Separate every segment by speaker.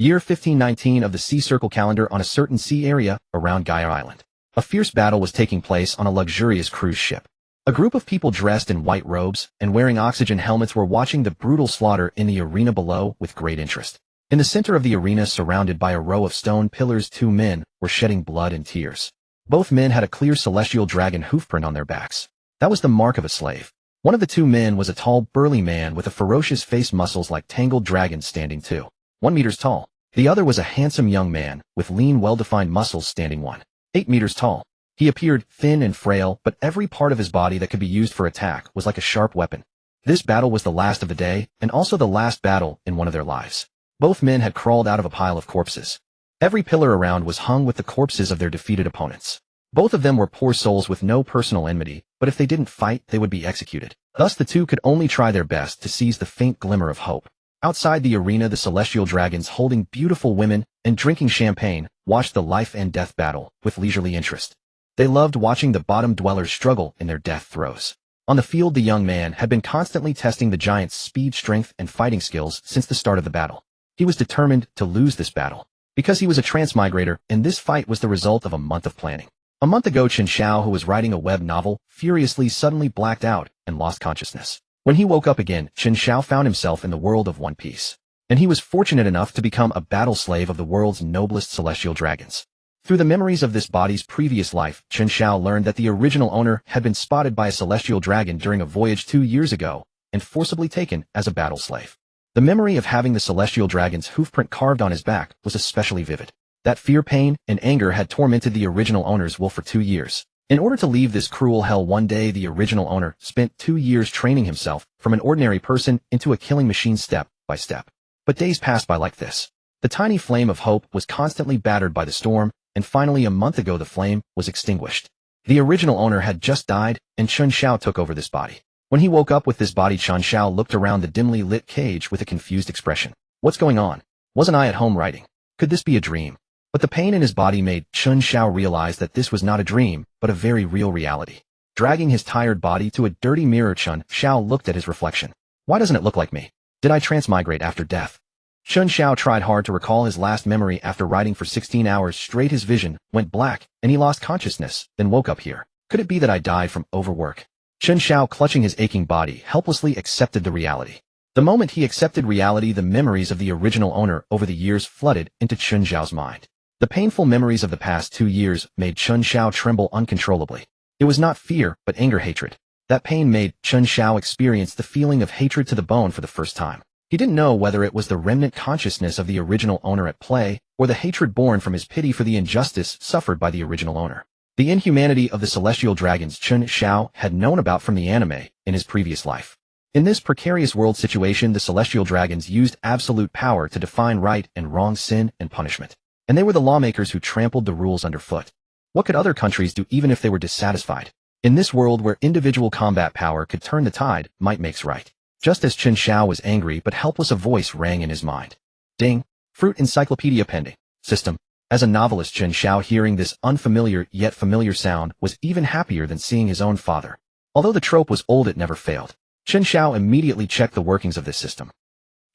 Speaker 1: Year 1519 of the Sea Circle calendar on a certain sea area around Gaia Island. A fierce battle was taking place on a luxurious cruise ship. A group of people dressed in white robes and wearing oxygen helmets were watching the brutal slaughter in the arena below with great interest. In the center of the arena, surrounded by a row of stone pillars, two men were shedding blood and tears. Both men had a clear celestial dragon hoofprint on their backs. That was the mark of a slave. One of the two men was a tall, burly man with a ferocious face, muscles like tangled dragons, standing 1 meters tall. The other was a handsome young man with lean, well-defined muscles, standing 8 meters tall. He appeared thin and frail, but every part of his body that could be used for attack was like a sharp weapon. This battle was the last of the day, and also the last battle in one of their lives. Both men had crawled out of a pile of corpses. Every pillar around was hung with the corpses of their defeated opponents. Both of them were poor souls with no personal enmity, but if they didn't fight, they would be executed. Thus the two could only try their best to seize the faint glimmer of hope. Outside the arena, the celestial dragons, holding beautiful women and drinking champagne, watched the life and death battle with leisurely interest. They loved watching the bottom dwellers struggle in their death throes. On the field, the young man had been constantly testing the giant's speed, strength, and fighting skills since the start of the battle. He was determined to lose this battle, because he was a transmigrator, and this fight was the result of a month of planning. A month ago, Chen Xiao, who was writing a web novel, furiously suddenly blacked out and lost consciousness. When he woke up again, Chen Xiao found himself in the world of One Piece. And he was fortunate enough to become a battle slave of the world's noblest celestial dragons. Through the memories of this body's previous life, Chen Xiao learned that the original owner had been spotted by a celestial dragon during a voyage 2 years ago and forcibly taken as a battle slave. The memory of having the celestial dragon's hoofprint carved on his back was especially vivid. That fear, pain, and anger had tormented the original owner's will for 2 years. In order to leave this cruel hell one day, the original owner spent 2 years training himself from an ordinary person into a killing machine, step by step. But days passed by like this. The tiny flame of hope was constantly battered by the storm, and finally a month ago the flame was extinguished. The original owner had just died, and Chen Xiao took over this body. When he woke up with this body, Chen Xiao looked around the dimly lit cage with a confused expression. What's going on? Wasn't I at home writing? Could this be a dream? But the pain in his body made Chen Xiao realize that this was not a dream, but a very real reality. Dragging his tired body to a dirty mirror, Chen Xiao looked at his reflection. Why doesn't it look like me? Did I transmigrate after death? Chen Xiao tried hard to recall his last memory. After writing for 16 hours straight, his vision went black, and he lost consciousness, then woke up here. Could it be that I died from overwork? Chen Xiao, clutching his aching body, helplessly accepted the reality. The moment he accepted reality, the memories of the original owner over the years flooded into Chen Xiao's mind. The painful memories of the past 2 years made Chen Xiao tremble uncontrollably. It was not fear, but anger, hatred. That pain made Chen Xiao experience the feeling of hatred to the bone for the first time. He didn't know whether it was the remnant consciousness of the original owner at play, or the hatred born from his pity for the injustice suffered by the original owner. The inhumanity of the celestial dragons Chen Xiao had known about from the anime in his previous life. In this precarious world situation, the celestial dragons used absolute power to define right and wrong, sin and punishment. And they were the lawmakers who trampled the rules underfoot. What could other countries do even if they were dissatisfied? In this world where individual combat power could turn the tide, might makes right. Just as Chen Xiao was angry but helpless, a voice rang in his mind. Ding! Fruit Encyclopedia Pending. System. As a novelist, Chen Xiao, hearing this unfamiliar yet familiar sound, was even happier than seeing his own father. Although the trope was old, it never failed. Chen Xiao immediately checked the workings of this system.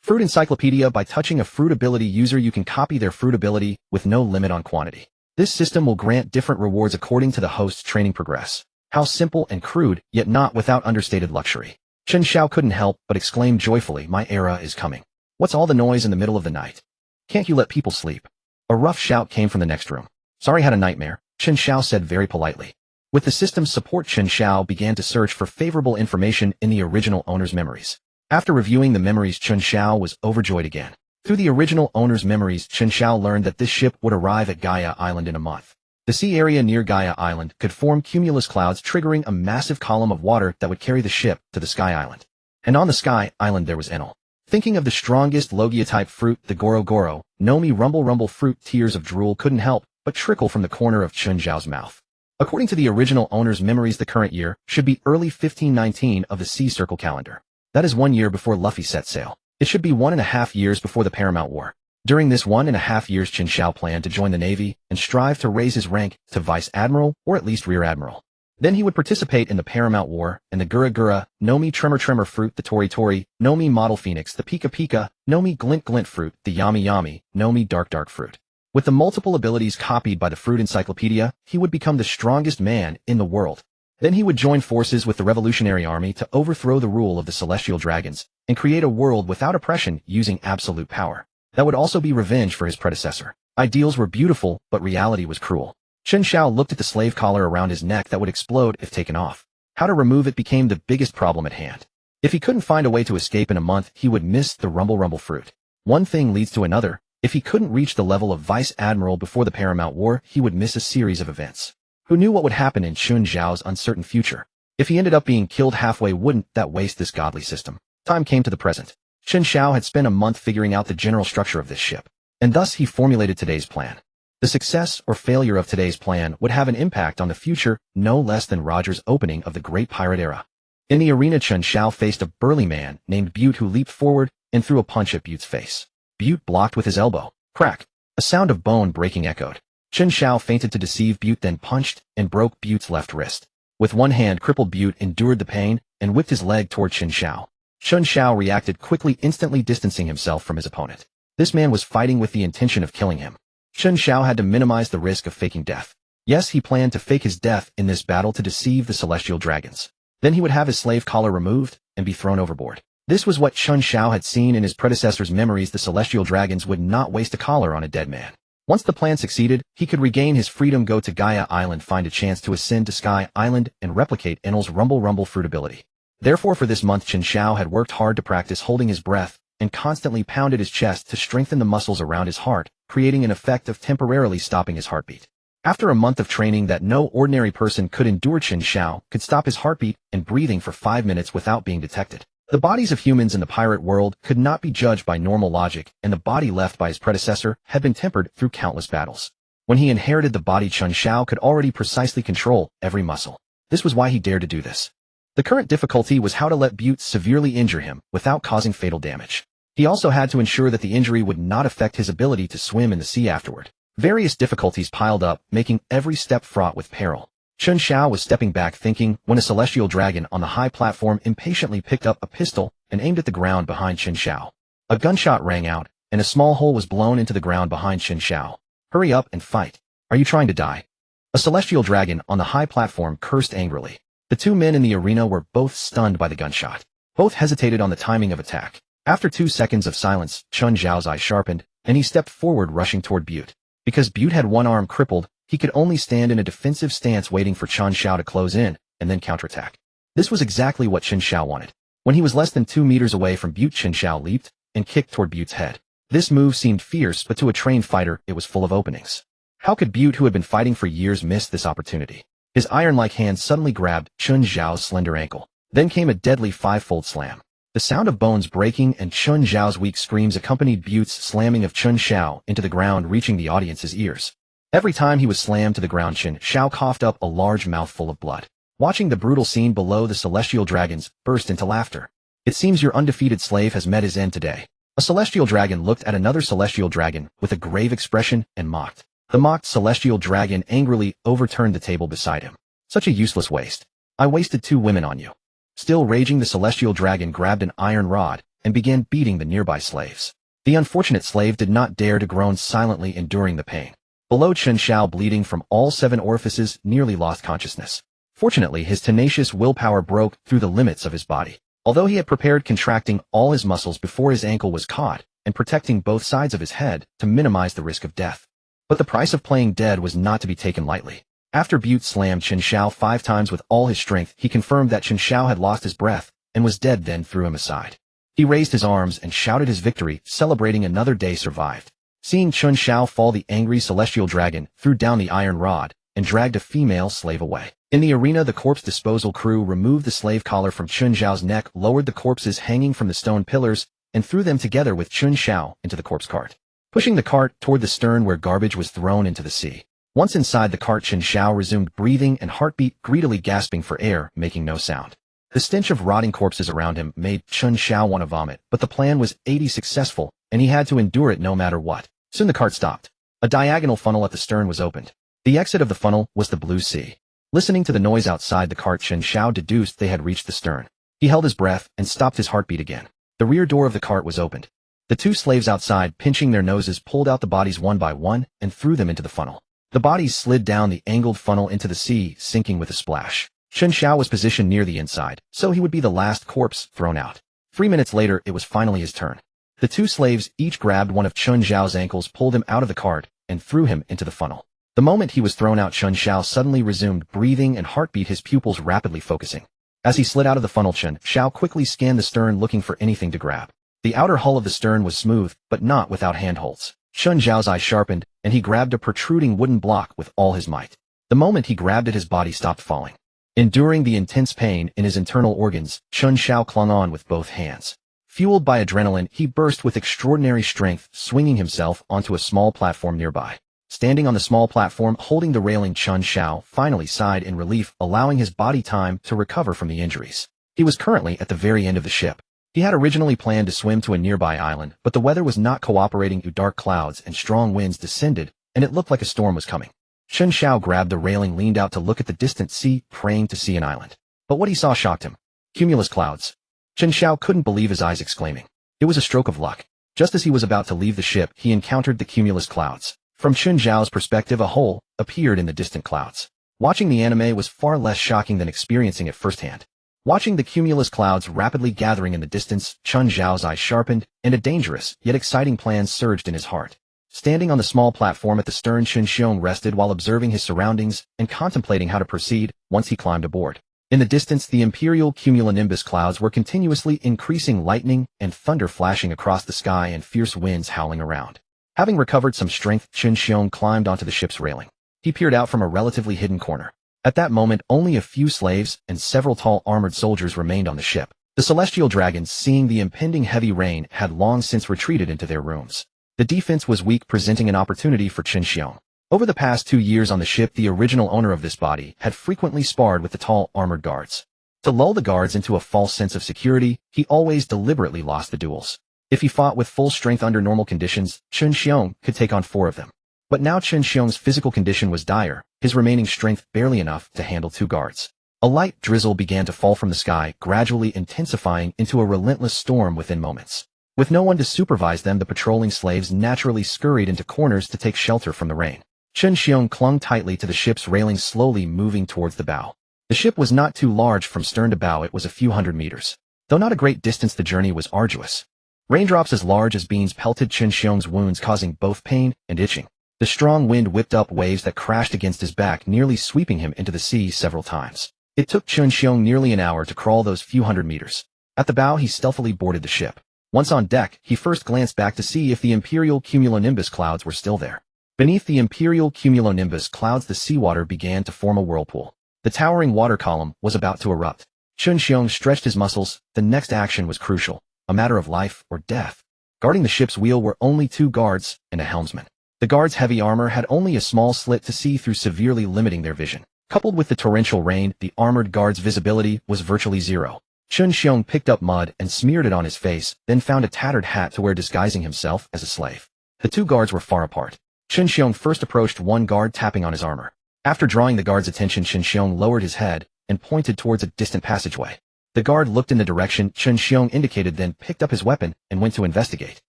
Speaker 1: Fruit Encyclopedia. By touching a fruit ability user, you can copy their fruit ability with no limit on quantity. This system will grant different rewards according to the host's training progress. How simple and crude, yet not without understated luxury. Chen Xiao couldn't help but exclaim joyfully, my era is coming. What's all the noise in the middle of the night? Can't you let people sleep? A rough shout came from the next room. Sorry, had a nightmare, Chen Xiao said very politely. With the system's support, Chen Xiao began to search for favorable information in the original owner's memories. After reviewing the memories, Chen Xiao was overjoyed again. Through the original owner's memories, Chen Xiao learned that this ship would arrive at Gaia Island in a month. The sea area near Gaia Island could form cumulus clouds, triggering a massive column of water that would carry the ship to the Sky Island. And on the Sky Island there was Enel. Thinking of the strongest Logia-type fruit, the Goro Goro, Nomi rumble fruit, tears of drool couldn't help but trickle from the corner of Chen Xiao's mouth. According to the original owner's memories, the current year should be early 1519 of the Sea Circle calendar. That is 1 year before Luffy set sail. It should be 1.5 years before the Paramount War. During this 1.5 years, Chen Xiao planned to join the Navy and strive to raise his rank to Vice Admiral or at least Rear Admiral. Then he would participate in the Paramount War, and the Gura Gura, no Mi Tremor Tremor fruit, the Tori Tori, no Mi Model Phoenix, the Pika Pika, no Mi Glint Glint fruit, the Yami Yami, no Mi Dark Dark fruit. With the multiple abilities copied by the Fruit Encyclopedia, he would become the strongest man in the world. Then he would join forces with the Revolutionary Army to overthrow the rule of the Celestial Dragons and create a world without oppression using absolute power. That would also be revenge for his predecessor. Ideals were beautiful, but reality was cruel. Chen Xiao looked at the slave collar around his neck that would explode if taken off. How to remove it became the biggest problem at hand. If he couldn't find a way to escape in a month, he would miss the Rumble Rumble fruit. One thing leads to another. If he couldn't reach the level of Vice Admiral before the Paramount War, he would miss a series of events. Who knew what would happen in Chun Zhao's uncertain future? If he ended up being killed halfway, wouldn't that waste this godly system? Time came to the present. Chen Xiao had spent a month figuring out the general structure of this ship, and thus he formulated today's plan. The success or failure of today's plan would have an impact on the future, no less than Roger's opening of the Great Pirate Era. In the arena, Chen Xiao faced a burly man named Butte who leaped forward and threw a punch at Butte's face. Butte blocked with his elbow. Crack! A sound of bone breaking echoed. Chen Xiao feinted to deceive Butte, then punched and broke Butte's left wrist. With one hand, crippled Butte endured the pain and whipped his leg toward Chen Xiao. Chen Xiao reacted quickly, instantly distancing himself from his opponent. This man was fighting with the intention of killing him. Chen Xiao had to minimize the risk of faking death. Yes, he planned to fake his death in this battle to deceive the Celestial Dragons. Then he would have his slave collar removed and be thrown overboard. This was what Chen Xiao had seen in his predecessor's memories. The Celestial Dragons would not waste a collar on a dead man. Once the plan succeeded, he could regain his freedom, go to Gaia Island, find a chance to ascend to Sky Island, and replicate Enel's Rumble Rumble fruit ability. Therefore, for this month, Chen Xiao had worked hard to practice holding his breath and constantly pounded his chest to strengthen the muscles around his heart, creating an effect of temporarily stopping his heartbeat. After a month of training that no ordinary person could endure, Chen Xiao could stop his heartbeat and breathing for 5 minutes without being detected. The bodies of humans in the pirate world could not be judged by normal logic, and the body left by his predecessor had been tempered through countless battles. When he inherited the body, Chen Xiao could already precisely control every muscle. This was why he dared to do this. The current difficulty was how to let Butte severely injure him without causing fatal damage. He also had to ensure that the injury would not affect his ability to swim in the sea afterward. Various difficulties piled up, making every step fraught with peril. Chen Xiao was stepping back thinking when a celestial dragon on the high platform impatiently picked up a pistol and aimed at the ground behind Chen Xiao. A gunshot rang out, and a small hole was blown into the ground behind Chen Xiao. Hurry up and fight. Are you trying to die? A celestial dragon on the high platform cursed angrily. The two men in the arena were both stunned by the gunshot. Both hesitated on the timing of attack. After 2 seconds of silence, Chen Xiao's eye sharpened, and he stepped forward, rushing toward Butte. Because Butte had one arm crippled, he could only stand in a defensive stance waiting for Chen Xiao to close in and then counterattack. This was exactly what Chen Xiao wanted. When he was less than 2 meters away from Butte, Chen Xiao leaped and kicked toward Butte's head. This move seemed fierce, but to a trained fighter, it was full of openings. How could Butte, who had been fighting for years, miss this opportunity? His iron-like hand suddenly grabbed Chen Xiao's slender ankle. Then came a deadly 5-fold slam. The sound of bones breaking and Chen Xiao's weak screams accompanied Butte's slamming of Chen Xiao into the ground, reaching the audience's ears. Every time he was slammed to the ground, Chen Xiao coughed up a large mouthful of blood. Watching the brutal scene below, the celestial dragons burst into laughter. It seems your undefeated slave has met his end today. A celestial dragon looked at another celestial dragon with a grave expression and mocked. The mocked celestial dragon angrily overturned the table beside him. Such a useless waste. I wasted 2 women on you. Still raging, the celestial dragon grabbed an iron rod and began beating the nearby slaves. The unfortunate slave did not dare to groan, silently enduring the pain. Below, Chen Xiao, bleeding from all 7 orifices, nearly lost consciousness. Fortunately, his tenacious willpower broke through the limits of his body. Although he had prepared, contracting all his muscles before his ankle was caught and protecting both sides of his head to minimize the risk of death. But the price of playing dead was not to be taken lightly. After Butte slammed Chen Xiao 5 times with all his strength, he confirmed that Chen Xiao had lost his breath and was dead, then threw him aside. He raised his arms and shouted his victory, celebrating another day survived. Seeing Chen Xiao fall, the angry celestial dragon threw down the iron rod and dragged a female slave away. In the arena, the corpse disposal crew removed the slave collar from Chen Xiao's neck, lowered the corpses hanging from the stone pillars, and threw them together with Chen Xiao into the corpse cart, pushing the cart toward the stern where garbage was thrown into the sea. Once inside the cart, Chen Xiao resumed breathing and heartbeat, greedily gasping for air, making no sound. The stench of rotting corpses around him made Chen Xiao want to vomit, but the plan was 80% successful, and he had to endure it no matter what. Soon the cart stopped. A diagonal funnel at the stern was opened. The exit of the funnel was the blue sea. Listening to the noise outside the cart, Chen Xiao deduced they had reached the stern. He held his breath and stopped his heartbeat again. The rear door of the cart was opened. The two slaves outside, pinching their noses, pulled out the bodies one by one and threw them into the funnel. The bodies slid down the angled funnel into the sea, sinking with a splash. Chen Xiao was positioned near the inside, so he would be the last corpse thrown out. 3 minutes later, it was finally his turn. The two slaves each grabbed one of Chen Xiao's ankles, pulled him out of the cart, and threw him into the funnel. The moment he was thrown out, Chen Xiao suddenly resumed breathing and heartbeat, his pupils rapidly focusing. As he slid out of the funnel, Chen Xiao quickly scanned the stern, looking for anything to grab. The outer hull of the stern was smooth, but not without handholds. Chen Xiao's eyes sharpened, and he grabbed a protruding wooden block with all his might. The moment he grabbed it, his body stopped falling. Enduring the intense pain in his internal organs, Chen Xiao clung on with both hands. Fueled by adrenaline, he burst with extraordinary strength, swinging himself onto a small platform nearby. Standing on the small platform, holding the railing, Chen Xiao finally sighed in relief, allowing his body time to recover from the injuries. He was currently at the very end of the ship. He had originally planned to swim to a nearby island, but the weather was not cooperating. Dark clouds and strong winds descended, and it looked like a storm was coming. Chen Xiao grabbed the railing, leaned out to look at the distant sea, praying to see an island. But what he saw shocked him. Cumulus clouds. Chen Xiao couldn't believe his eyes, exclaiming. It was a stroke of luck. Just as he was about to leave the ship, he encountered the cumulus clouds. From Chen Xiao's perspective, a hole appeared in the distant clouds. Watching the anime was far less shocking than experiencing it firsthand. Watching the cumulus clouds rapidly gathering in the distance, Chen Xiao's eyes sharpened, and a dangerous yet exciting plan surged in his heart. Standing on the small platform at the stern, Chen Xiong rested while observing his surroundings and contemplating how to proceed once he climbed aboard. In the distance, the imperial cumulonimbus clouds were continuously increasing, lightning and thunder flashing across the sky and fierce winds howling around. Having recovered some strength, Chen Xiong climbed onto the ship's railing. He peered out from a relatively hidden corner. At that moment, only a few slaves and several tall armored soldiers remained on the ship. The celestial dragons, seeing the impending heavy rain, had long since retreated into their rooms. The defense was weak, presenting an opportunity for Chen Xiong. Over the past 2 years on the ship, the original owner of this body had frequently sparred with the tall armored guards. To lull the guards into a false sense of security, he always deliberately lost the duels. If he fought with full strength under normal conditions, Chen Xiong could take on 4 of them. But now Chen Xiong's physical condition was dire, his remaining strength barely enough to handle 2 guards. A light drizzle began to fall from the sky, gradually intensifying into a relentless storm within moments. With no one to supervise them, the patrolling slaves naturally scurried into corners to take shelter from the rain. Chen Xiong clung tightly to the ship's railing, slowly moving towards the bow. The ship was not too large. From stern to bow, it was a few hundred meters. Though not a great distance, the journey was arduous. Raindrops as large as beans pelted Chen Xiong's wounds, causing both pain and itching. The strong wind whipped up waves that crashed against his back, nearly sweeping him into the sea several times. It took Chen Xiong nearly an hour to crawl those few hundred meters. At the bow, he stealthily boarded the ship. Once on deck, he first glanced back to see if the imperial cumulonimbus clouds were still there. Beneath the imperial cumulonimbus clouds, the seawater began to form a whirlpool. The towering water column was about to erupt. Chen Xiong stretched his muscles. The next action was crucial, a matter of life or death. Guarding the ship's wheel were only 2 guards and a helmsman. The guards' heavy armor had only a small slit to see through, severely limiting their vision. Coupled with the torrential rain, the armored guard's visibility was virtually zero. Chen Xiong picked up mud and smeared it on his face, then found a tattered hat to wear, disguising himself as a slave. The 2 guards were far apart. Chen Xiong first approached one guard, tapping on his armor. After drawing the guard's attention, Chen Xiong lowered his head and pointed towards a distant passageway. The guard looked in the direction Chen Xiong indicated, then picked up his weapon and went to investigate.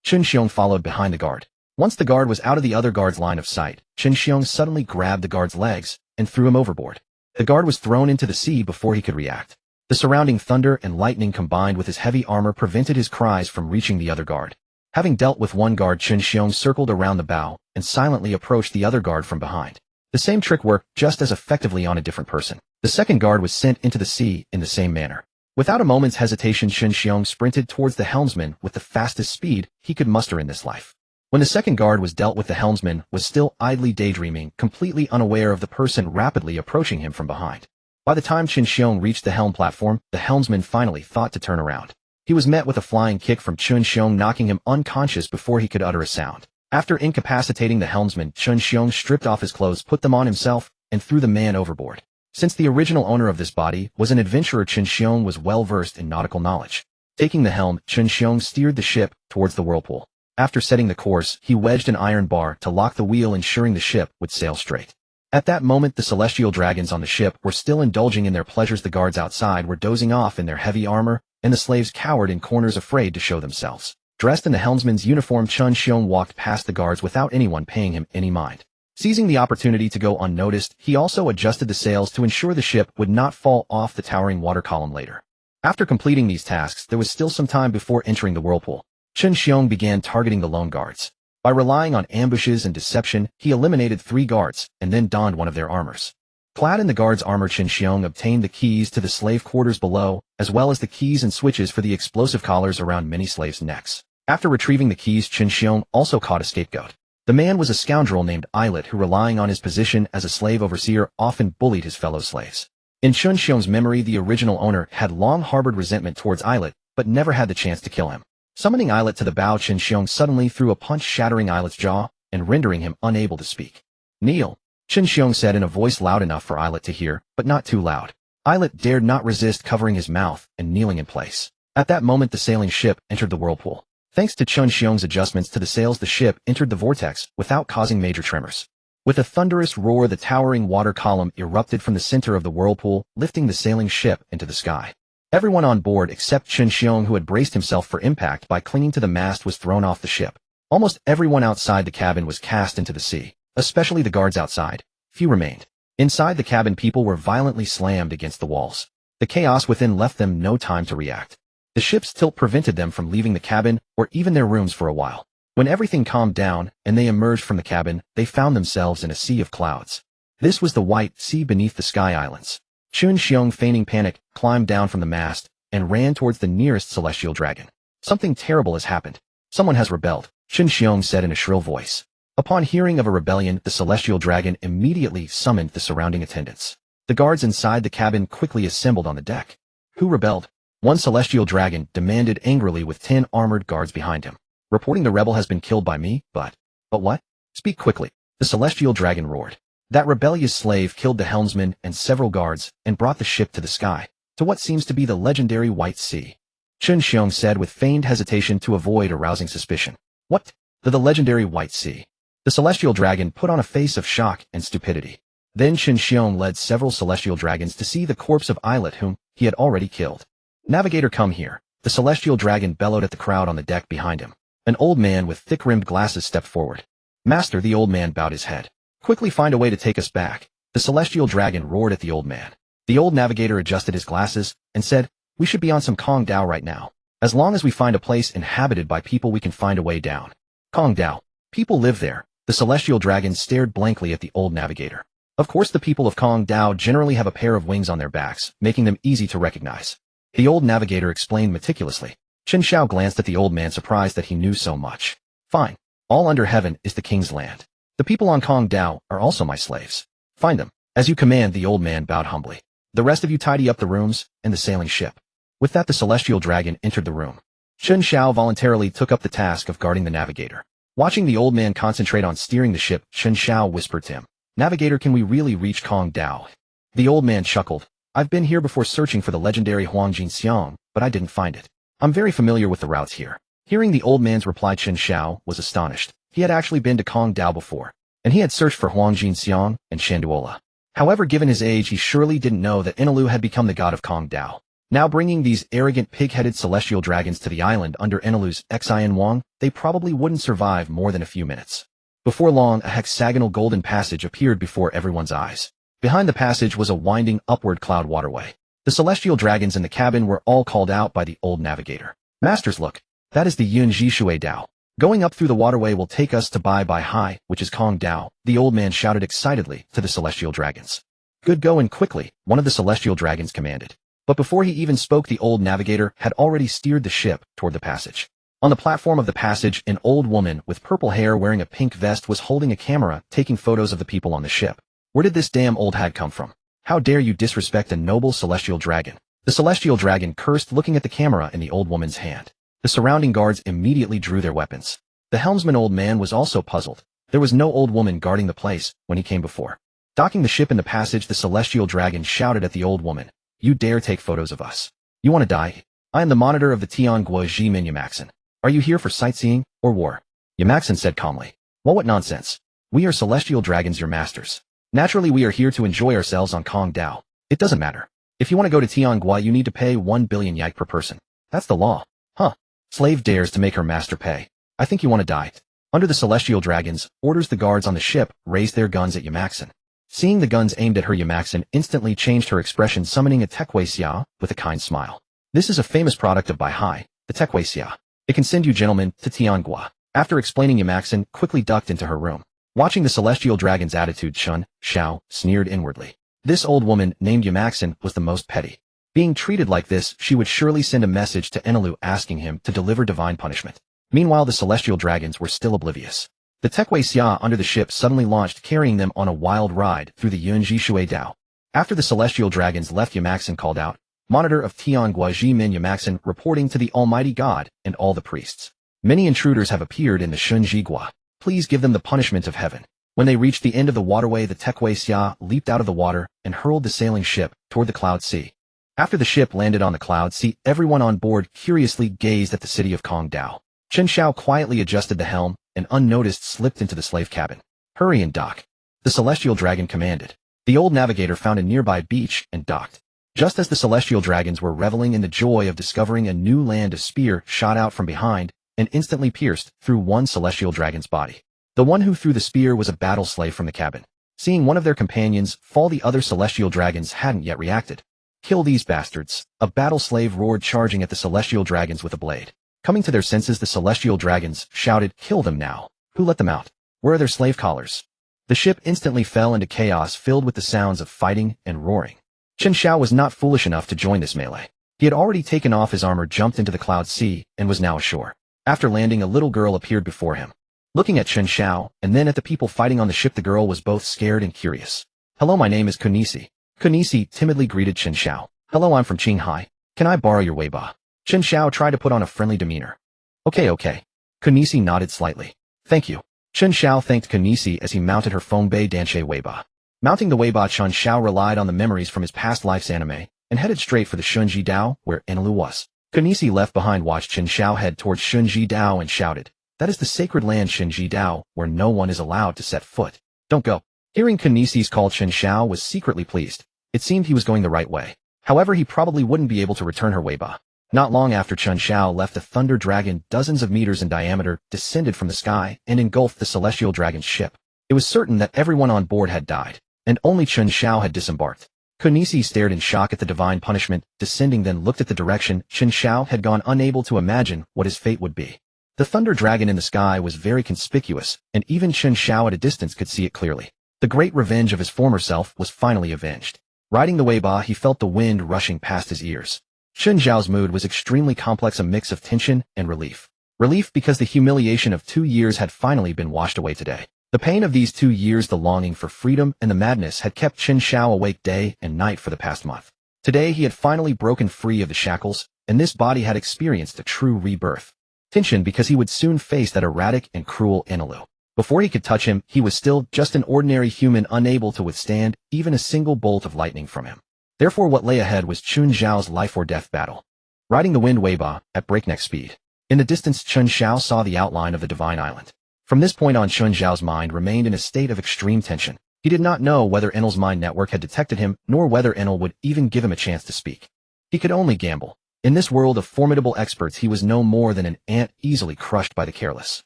Speaker 1: Chen Xiong followed behind the guard. Once the guard was out of the other guard's line of sight, Chen Xiong suddenly grabbed the guard's legs and threw him overboard. The guard was thrown into the sea before he could react. The surrounding thunder and lightning combined with his heavy armor prevented his cries from reaching the other guard. Having dealt with one guard, Chen Xiong circled around the bow and silently approached the other guard from behind. The same trick worked just as effectively on a different person. The second guard was sent into the sea in the same manner. Without a moment's hesitation, Chen Xiong sprinted towards the helmsman with the fastest speed he could muster in this life. When the second guard was dealt with, the helmsman was still idly daydreaming, completely unaware of the person rapidly approaching him from behind. By the time Chen Xiong reached the helm platform, the helmsman finally thought to turn around. He was met with a flying kick from Chen Xiong, knocking him unconscious before he could utter a sound. After incapacitating the helmsman, Chen Xiong stripped off his clothes, put them on himself, and threw the man overboard. Since the original owner of this body was an adventurer, Chen Xiong was well versed in nautical knowledge. Taking the helm, Chen Xiong steered the ship towards the whirlpool. After setting the course, he wedged an iron bar to lock the wheel, ensuring the ship would sail straight. At that moment, the celestial dragons on the ship were still indulging in their pleasures. The guards outside were dozing off in their heavy armor, and the slaves cowered in corners afraid to show themselves. Dressed in the helmsman's uniform, Chun Xiong walked past the guards without anyone paying him any mind. Seizing the opportunity to go unnoticed, he also adjusted the sails to ensure the ship would not fall off the towering water column later. After completing these tasks, there was still some time before entering the whirlpool. Chun Xiong began targeting the lone guards. By relying on ambushes and deception, he eliminated 3 guards, and then donned one of their armors. Clad in the guard's armor, Chun Xiong obtained the keys to the slave quarters below, as well as the keys and switches for the explosive collars around many slaves' necks. After retrieving the keys, Chun Xiong also caught a scapegoat. The man was a scoundrel named Islet who, relying on his position as a slave overseer, often bullied his fellow slaves. In Chun Xiong's memory, the original owner had long harbored resentment towards Islet, but never had the chance to kill him. Summoning Islet to the bow, Chun Xiong suddenly threw a punch, shattering Islet's jaw and rendering him unable to speak. "Kneel," Chun Xiong said in a voice loud enough for Islet to hear, but not too loud. Islet dared not resist, covering his mouth and kneeling in place. At that moment, the sailing ship entered the whirlpool. Thanks to Chun Xiong's adjustments to the sails, the ship entered the vortex without causing major tremors. With a thunderous roar, the towering water column erupted from the center of the whirlpool, lifting the sailing ship into the sky. Everyone on board except Chun Xiong, who had braced himself for impact by clinging to the mast, was thrown off the ship. Almost everyone outside the cabin was cast into the sea, especially the guards outside. Few remained. Inside the cabin, people were violently slammed against the walls. The chaos within left them no time to react. The ship's tilt prevented them from leaving the cabin or even their rooms for a while. When everything calmed down and they emerged from the cabin, they found themselves in a sea of clouds. This was the White Sea beneath the Sky Islands. Chun Xiong, feigning panic, climbed down from the mast and ran towards the nearest celestial dragon. "Something terrible has happened. Someone has rebelled," Chun Xiong said in a shrill voice. Upon hearing of a rebellion, the celestial dragon immediately summoned the surrounding attendants. The guards inside the cabin quickly assembled on the deck. "Who rebelled?" One celestial dragon demanded angrily, with 10 armored guards behind him. "Reporting the rebel has been killed by me, but what? Speak quickly," the celestial dragon roared. "That rebellious slave killed the helmsman and several guards and brought the ship to the sky, to what seems to be the legendary White Sea," Chun Xiong said with feigned hesitation to avoid arousing suspicion. "What? The legendary White Sea?" The celestial dragon put on a face of shock and stupidity. Then Chun Xiong led several celestial dragons to see the corpse of Islet, whom he had already killed. "Navigator, come here," the celestial dragon bellowed at the crowd on the deck behind him. An old man with thick-rimmed glasses stepped forward. "Master," the old man bowed his head. "Quickly find a way to take us back," the celestial dragon roared at the old man. The old navigator adjusted his glasses and said, "We should be on some Kong Dao right now. As long as we find a place inhabited by people, we can find a way down." "Kong Dao? People live there?" The celestial dragon stared blankly at the old navigator. "Of course, the people of Kong Dao generally have a pair of wings on their backs, making them easy to recognize," the old navigator explained meticulously. Chen Xiao glanced at the old man, surprised that he knew so much. "Fine. All under heaven is the king's land. The people on Kong Dao are also my slaves. Find them. As you command," the old man bowed humbly. "The rest of you tidy up the rooms and the sailing ship." With that, the celestial dragon entered the room. Chen Xiao voluntarily took up the task of guarding the navigator. Watching the old man concentrate on steering the ship, Chen Xiao whispered to him, "Navigator, can we really reach Kong Dao?" The old man chuckled. "I've been here before searching for the legendary Huangjin Xiang, but I didn't find it. I'm very familiar with the routes here." Hearing the old man's reply, Chen Xiao was astonished. He had actually been to Kong Dao before, and he had searched for Huangjin Xiang and Shanduola. However, given his age, he surely didn't know that Enelu had become the god of Kong Dao. Now bringing these arrogant pig-headed celestial dragons to the island under Enelu's Xin Wang, they probably wouldn't survive more than a few minutes. Before long, a hexagonal golden passage appeared before everyone's eyes. Behind the passage was a winding upward cloud waterway. The celestial dragons in the cabin were all called out by the old navigator. "Masters, look. That is the Yun Jishui Dao. Going up through the waterway will take us to Mi and Hie Hie, which is Kong Dao," the old man shouted excitedly to the celestial dragons. "Good, go and quickly," one of the celestial dragons commanded. But before he even spoke, the old navigator had already steered the ship toward the passage. On the platform of the passage, an old woman with purple hair wearing a pink vest was holding a camera, taking photos of the people on the ship. "Where did this damn old hag come from? How dare you disrespect a noble celestial dragon?" The celestial dragon cursed, looking at the camera in the old woman's hand. The surrounding guards immediately drew their weapons. The helmsman old man was also puzzled. There was no old woman guarding the place when he came before. Docking the ship in the passage, the celestial dragon shouted at the old woman, "You dare take photos of us? You want to die? I am the monitor of the Tianguo Jimin Yamaxin. Are you here for sightseeing or war?" Yamaxin said calmly. "Well, what nonsense. We are celestial dragons, your masters. Naturally, we are here to enjoy ourselves on Kong Dao. It doesn't matter. If you want to go to Tianghua, you need to pay 1 billion yak per person. That's the law. Huh. Slave dares to make her master pay. I think you want to die. Under the celestial dragons, orders the guards on the ship raised their guns at Yamaxin. Seeing the guns aimed at her, Yamaxin instantly changed her expression, summoning a Tekwe Xia with a kind smile. This is a famous product of Bai Hai, the Tekwe Xia. It can send you gentlemen to Tianghua. After explaining, Yamaxin quickly ducked into her room. Watching the celestial dragon's attitude, Chun Xiao sneered inwardly. This old woman named Yamaxin was the most petty. Being treated like this, she would surely send a message to Enelu asking him to deliver divine punishment. Meanwhile, the celestial dragons were still oblivious. The Tekwe Xia under the ship suddenly launched, carrying them on a wild ride through the Yunji Shui Dao. After the celestial dragons left, Yamaxin called out, "Monitor of Tianghua Ji Min Yamaxin reporting to the Almighty God and all the priests. Many intruders have appeared in the Shunji Gua. Please give them the punishment of heaven." When they reached the end of the waterway, the Tekwe Xia leaped out of the water and hurled the sailing ship toward the Cloud Sea. After the ship landed on the Cloud Sea, everyone on board curiously gazed at the city of Kong Dao. Chen Xiao quietly adjusted the helm and unnoticed slipped into the slave cabin. "Hurry and dock," the celestial dragon commanded. The old navigator found a nearby beach and docked. Just as the celestial dragons were reveling in the joy of discovering a new land, a spear shot out from behind and instantly pierced through one celestial dragon's body. The one who threw the spear was a battle slave from the cabin. Seeing one of their companions fall, the other celestial dragons hadn't yet reacted. "Kill these bastards," a battle slave roared, charging at the celestial dragons with a blade. Coming to their senses, the celestial dragons shouted, "Kill them now. Who let them out? Where are their slave collars?" The ship instantly fell into chaos, filled with the sounds of fighting and roaring. Chen Xiao was not foolish enough to join this melee. He had already taken off his armor, jumped into the Cloud Sea, and was now ashore. After landing, a little girl appeared before him. Looking at Chen Xiao and then at the people fighting on the ship, the girl was both scared and curious. "Hello, my name is Kunisi." Kunisi timidly greeted Chen Xiao. "Hello, I'm from Qinghai. Can I borrow your weiba?" Chen Xiao tried to put on a friendly demeanor. Okay. Kunisi nodded slightly. "Thank you." Chen Xiao thanked Kunisi as he mounted her Fengbei Danche weiba. Mounting the weiba, Chen Xiao relied on the memories from his past life's anime and headed straight for the Shunji Dao where Enelu was. Kunisi, left behind, watched Chen Xiao head towards Shunji Dao and shouted, "That is the sacred land Shunji Dao where no one is allowed to set foot. Don't go." Hearing Kunisi's call, Chen Xiao was secretly pleased. It seemed he was going the right way. However, he probably wouldn't be able to return her weiba. Not long after Chen Xiao left, a thunder dragon dozens of meters in diameter descended from the sky and engulfed the celestial dragon's ship. It was certain that everyone on board had died, and only Chen Xiao had disembarked. Kunisi stared in shock at the divine punishment descending, then looked at the direction Chen Xiao had gone, unable to imagine what his fate would be. The thunder dragon in the sky was very conspicuous, and even Chen Xiao at a distance could see it clearly. The great revenge of his former self was finally avenged. Riding the weiba, he felt the wind rushing past his ears. Chen Xiao's mood was extremely complex, a mix of tension and relief. Relief because the humiliation of 2 years had finally been washed away today. The pain of these 2 years, the longing for freedom, and the madness had kept Chen Xiao awake day and night for the past month. Today he had finally broken free of the shackles, and this body had experienced a true rebirth. Tension because he would soon face that erratic and cruel Enelu. Before he could touch him, he was still just an ordinary human, unable to withstand even a single bolt of lightning from him. Therefore, what lay ahead was Chen Xiao's life-or-death battle. Riding the wind weiba at breakneck speed. In the distance, Chen Xiao saw the outline of the Divine Island. From this point on, Chen Xiao's mind remained in a state of extreme tension. He did not know whether Enel's mind network had detected him, nor whether Enel would even give him a chance to speak. He could only gamble. In this world of formidable experts, he was no more than an ant easily crushed by the careless.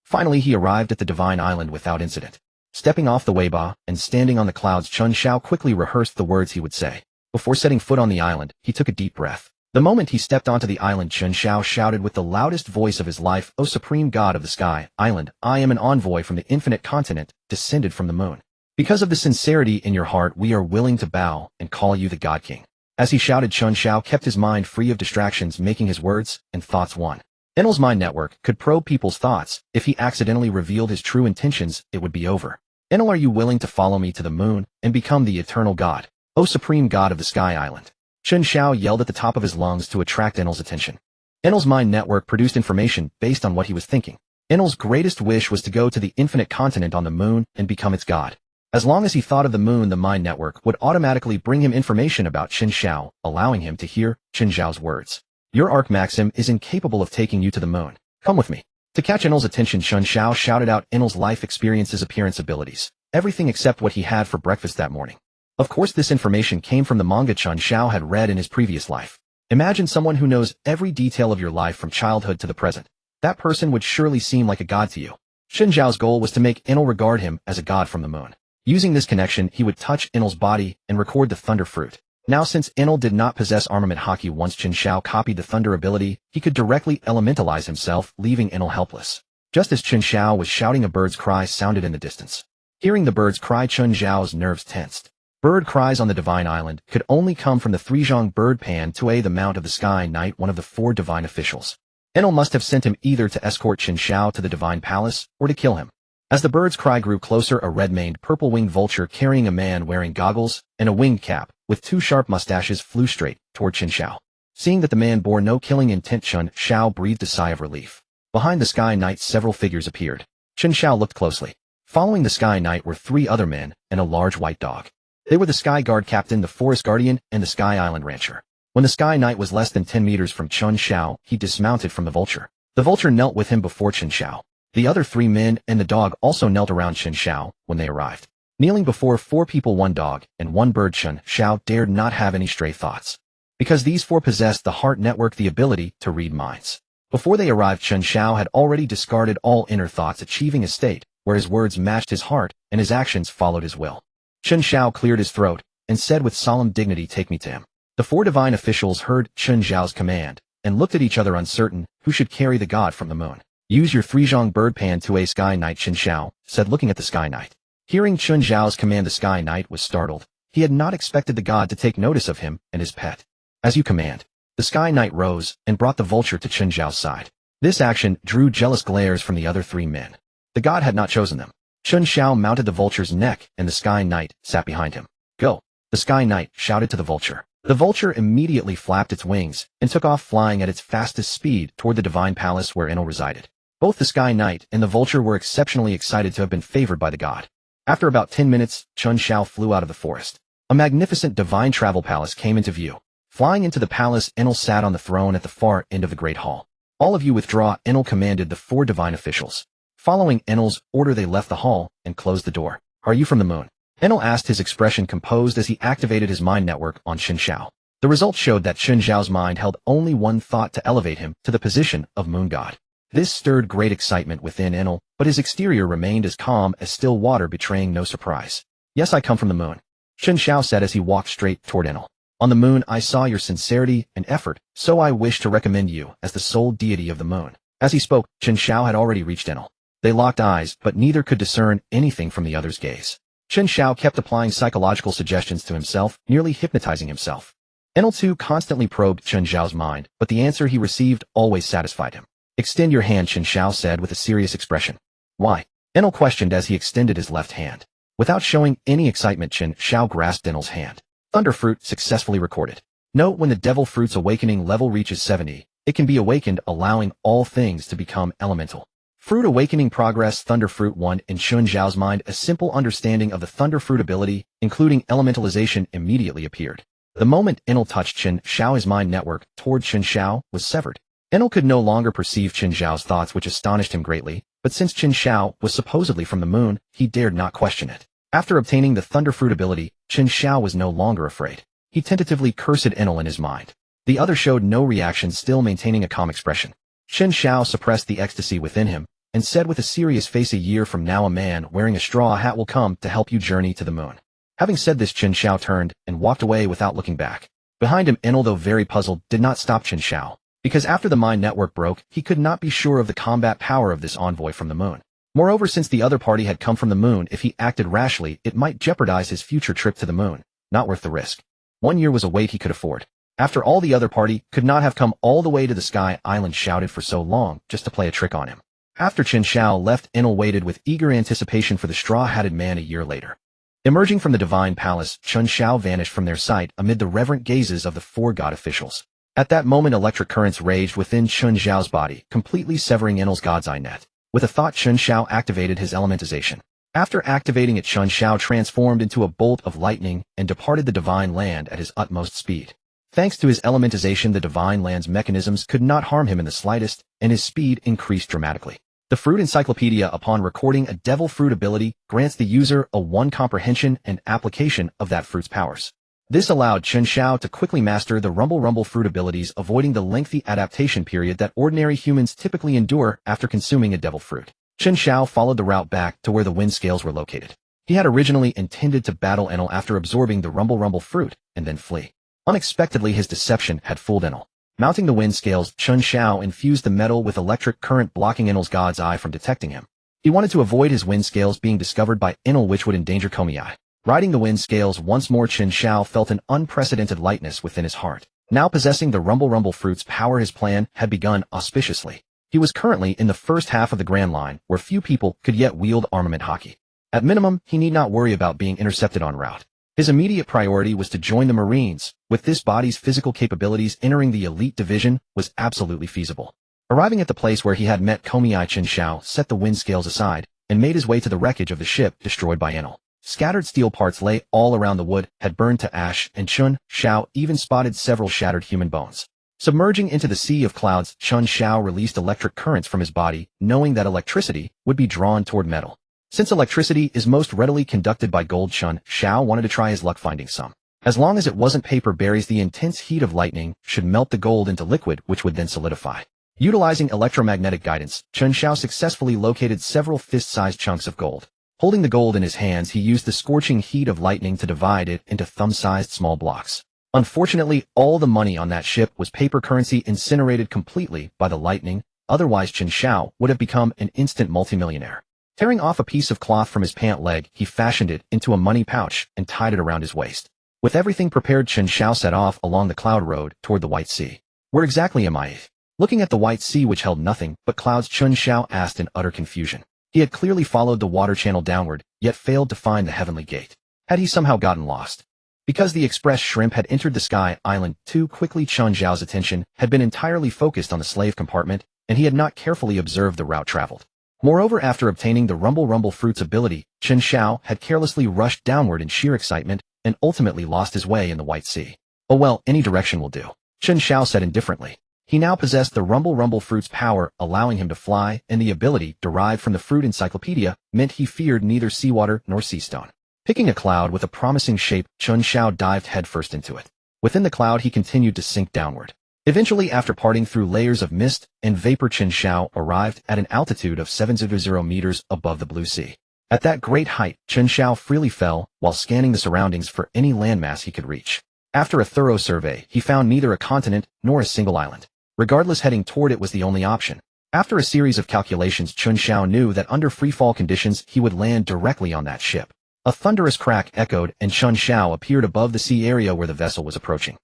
Speaker 1: Finally, he arrived at the Divine Island without incident. Stepping off the weiba and standing on the clouds, Chen Xiao quickly rehearsed the words he would say. Before setting foot on the island, he took a deep breath. The moment he stepped onto the island, Chen Xiao shouted with the loudest voice of his life, "O supreme god of the sky, island, I am an envoy from the infinite continent, descended from the moon. Because of the sincerity in your heart, we are willing to bow and call you the God King." As he shouted, Chen Xiao kept his mind free of distractions, making his words and thoughts one. Enel's mind network could probe people's thoughts. If he accidentally revealed his true intentions, it would be over. "Enel, are you willing to follow me to the moon and become the eternal god, O supreme god of the sky island?" Chen Xiao yelled at the top of his lungs to attract Enel's attention. Enel's mind network produced information based on what he was thinking. Enel's greatest wish was to go to the infinite continent on the moon and become its god. As long as he thought of the moon, the mind network would automatically bring him information about Chen Xiao, allowing him to hear Chen Xiao's words. "Your arc maxim is incapable of taking you to the moon. Come with me." To catch Enel's attention, Chen Xiao shouted out Enel's life experiences, appearance abilities. everything except what he had for breakfast that morning. Of course, this information came from the manga Chen Xiao had read in his previous life. Imagine someone who knows every detail of your life from childhood to the present. That person would surely seem like a god to you. Chen Xiao's goal was to make Enel regard him as a god from the moon. Using this connection, he would touch Enel's body and record the thunder fruit. Now, since Enel did not possess armament haki once Chen Xiao copied the thunder ability, he could directly elementalize himself, leaving Enel helpless. Just as Chen Xiao was shouting, a bird's cry sounded in the distance. Hearing the bird's cry, Chen Xiao's nerves tensed. Bird cries on the Divine Island could only come from the Three-Zhang bird Pangaea, the Mount of the Sky Knight, one of the 4 divine officials. Enel must have sent him either to escort Chen Xiao to the Divine Palace or to kill him. As the bird's cry grew closer, a red-maned purple-winged vulture carrying a man wearing goggles and a winged cap with 2 sharp mustaches flew straight toward Chen Xiao. Seeing that the man bore no killing intent, Chen Xiao breathed a sigh of relief. Behind the Sky Knight, several figures appeared. Chen Xiao looked closely. Following the Sky Knight were 3 other men and a large white dog. They were the Sky Guard Captain, the Forest Guardian, and the Sky Island Rancher. When the Sky Knight was less than 10 meters from Chen Xiao, he dismounted from the vulture. The vulture knelt with him before Chen Xiao. The other 3 men and the dog also knelt around Chen Xiao when they arrived. Kneeling before 4 people, 1 dog, and 1 bird, Chen Xiao dared not have any stray thoughts. Because these 4 possessed the heart network, the ability to read minds. Before they arrived, Chen Xiao had already discarded all inner thoughts, achieving a state where his words matched his heart and his actions followed his will. Chen Xiao cleared his throat and said with solemn dignity, "Take me to him." The 4 divine officials heard Chen Xiao's command and looked at each other, uncertain who should carry the god from the moon. "Use your Three-Zhang bird Pangaea, Sky Knight," Chen Xiao said, looking at the Sky Knight. Hearing Chen Xiao's command, the Sky Knight was startled. He had not expected the god to take notice of him and his pet. "As you command." The Sky Knight rose and brought the vulture to Chen Xiao's side. This action drew jealous glares from the other 3 men. The god had not chosen them. Chen Xiao mounted the vulture's neck and the Sky Knight sat behind him. "Go!" the Sky Knight shouted to the vulture. The vulture immediately flapped its wings and took off, flying at its fastest speed toward the Divine Palace where Enel resided. Both the Sky Knight and the vulture were exceptionally excited to have been favored by the god. After about 10 minutes, Chen Xiao flew out of the forest. A magnificent divine travel palace came into view. Flying into the palace, Enel sat on the throne at the far end of the great hall. "All of you withdraw," Enel commanded the 4 divine officials. Following Enel's order, they left the hall and closed the door. "Are you from the moon?" Enel asked, his expression composed as he activated his mind network on Chen Xiao. The result showed that Chen Xiao's mind held only one thought: to elevate him to the position of moon god. This stirred great excitement within Enel, but his exterior remained as calm as still water, betraying no surprise. "Yes, I come from the moon," Chen Xiao said as he walked straight toward Enel. "On the moon I saw your sincerity and effort, so I wish to recommend you as the sole deity of the moon." As he spoke, Chen Xiao had already reached Enel. They locked eyes, but neither could discern anything from the other's gaze. Chen Xiao kept applying psychological suggestions to himself, nearly hypnotizing himself. Enel too constantly probed Chen Xiao's mind, but the answer he received always satisfied him. "Extend your hand," Chen Xiao said with a serious expression. "Why?" Enel questioned as he extended his left hand. Without showing any excitement, Chen Xiao grasped Enel's hand. "Thunder fruit successfully recorded. Note, when the devil fruit's awakening level reaches 70, it can be awakened, allowing all things to become elemental. Fruit awakening progress. Thunder fruit 1. In Chen Xiao's mind, a simple understanding of the thunder fruit ability, including elementalization, immediately appeared. The moment Enel touched Chen Xiao, his mind network toward Chen Xiao was severed. Enel could no longer perceive Chen Xiao's thoughts, which astonished him greatly, but since Chen Xiao was supposedly from the moon, he dared not question it. After obtaining the thunder fruit ability, Chen Xiao was no longer afraid. He tentatively cursed Enel in his mind. The other showed no reaction, still maintaining a calm expression. Chen Xiao suppressed the ecstasy within him and said with a serious face, "A year from now, a man wearing a straw hat will come to help you journey to the moon." Having said this, Chen Xiao turned and walked away without looking back. Behind him, Enel, though very puzzled, did not stop Chen Xiao, because after the mind network broke, he could not be sure of the combat power of this envoy from the moon. Moreover, since the other party had come from the moon, if he acted rashly, it might jeopardize his future trip to the moon. Not worth the risk. 1 year was a wait he could afford. After all, the other party could not have come all the way to the Sky Island shouted for so long just to play a trick on him. After Chen Xiao left, Enel waited with eager anticipation for the straw-hatted man a year later. Emerging from the Divine Palace, Chen Xiao vanished from their sight amid the reverent gazes of the 4 god officials. At that moment, electric currents raged within Chen Xiao's body, completely severing Enel's god's eye net. With a thought, Chen Xiao activated his elementization. After activating it, Chen Xiao transformed into a bolt of lightning and departed the Divine Land at his utmost speed. Thanks to his elementization, the Divine Land's mechanisms could not harm him in the slightest, and his speed increased dramatically. The fruit encyclopedia, upon recording a devil fruit ability, grants the user a 1 comprehension and application of that fruit's powers. This allowed Chen Xiao to quickly master the rumble fruit abilities, avoiding the lengthy adaptation period that ordinary humans typically endure after consuming a devil fruit. Chen Xiao followed the route back to where the wind scales were located. He had originally intended to battle Enel after absorbing the rumble fruit, and then flee. Unexpectedly, his deception had fooled Enel. Mounting the wind scales, Chen Xiao infused the metal with electric current, blocking Enel's god's eye from detecting him. He wanted to avoid his wind scales being discovered by Enel, which would endanger Komi. Riding the wind scales once more, Chen Xiao felt an unprecedented lightness within his heart. Now possessing the rumble fruit's power, his plan had begun auspiciously. He was currently in the first half of the Grand Line, where few people could yet wield armament hockey. At minimum, he need not worry about being intercepted en route. His immediate priority was to join the Marines. With this body's physical capabilities, entering the elite division was absolutely feasible. Arriving at the place where he had met Komi, Chen Xiao set the wind scales aside and made his way to the wreckage of the ship destroyed by Enel. Scattered steel parts lay all around. The wood had burned to ash, and Chen Xiao even spotted several shattered human bones. Submerging into the sea of clouds, Chen Xiao released electric currents from his body, knowing that electricity would be drawn toward metal. Since electricity is most readily conducted by gold, Chen Xiao wanted to try his luck finding some. As long as it wasn't paper berries, the intense heat of lightning should melt the gold into liquid, which would then solidify. Utilizing electromagnetic guidance, Chen Xiao successfully located several fist-sized chunks of gold. Holding the gold in his hands, he used the scorching heat of lightning to divide it into thumb-sized small blocks. Unfortunately, all the money on that ship was paper currency, incinerated completely by the lightning. Otherwise, Chen Xiao would have become an instant multimillionaire. Tearing off a piece of cloth from his pant leg, he fashioned it into a money pouch and tied it around his waist. With everything prepared, Chen Xiao set off along the cloud road toward the White Sea. Where exactly am I? Looking at the White Sea, which held nothing but clouds, Chen Xiao asked in utter confusion. He had clearly followed the water channel downward, yet failed to find the heavenly gate. Had he somehow gotten lost? Because the express shrimp had entered the sky island too quickly, Chen Xiao's attention had been entirely focused on the slave compartment, and he had not carefully observed the route traveled. Moreover, after obtaining the rumble fruit's ability, Chen Xiao had carelessly rushed downward in sheer excitement and ultimately lost his way in the White Sea. Oh well, any direction will do, Chen Xiao said indifferently. He now possessed the rumble fruit's power, allowing him to fly, and the ability derived from the fruit encyclopedia meant he feared neither seawater nor sea stone. Picking a cloud with a promising shape, Chen Xiao dived headfirst into it. Within the cloud, he continued to sink downward. Eventually, after parting through layers of mist and vapor, Chen Xiao arrived at an altitude of 700 meters above the blue sea. At that great height, Chen Xiao freely fell while scanning the surroundings for any landmass he could reach. After a thorough survey, he found neither a continent nor a single island. Regardless, heading toward it was the only option. After a series of calculations, Chen Xiao knew that under freefall conditions he would land directly on that ship. A thunderous crack echoed, and Chen Xiao appeared above the sea area where the vessel was approaching.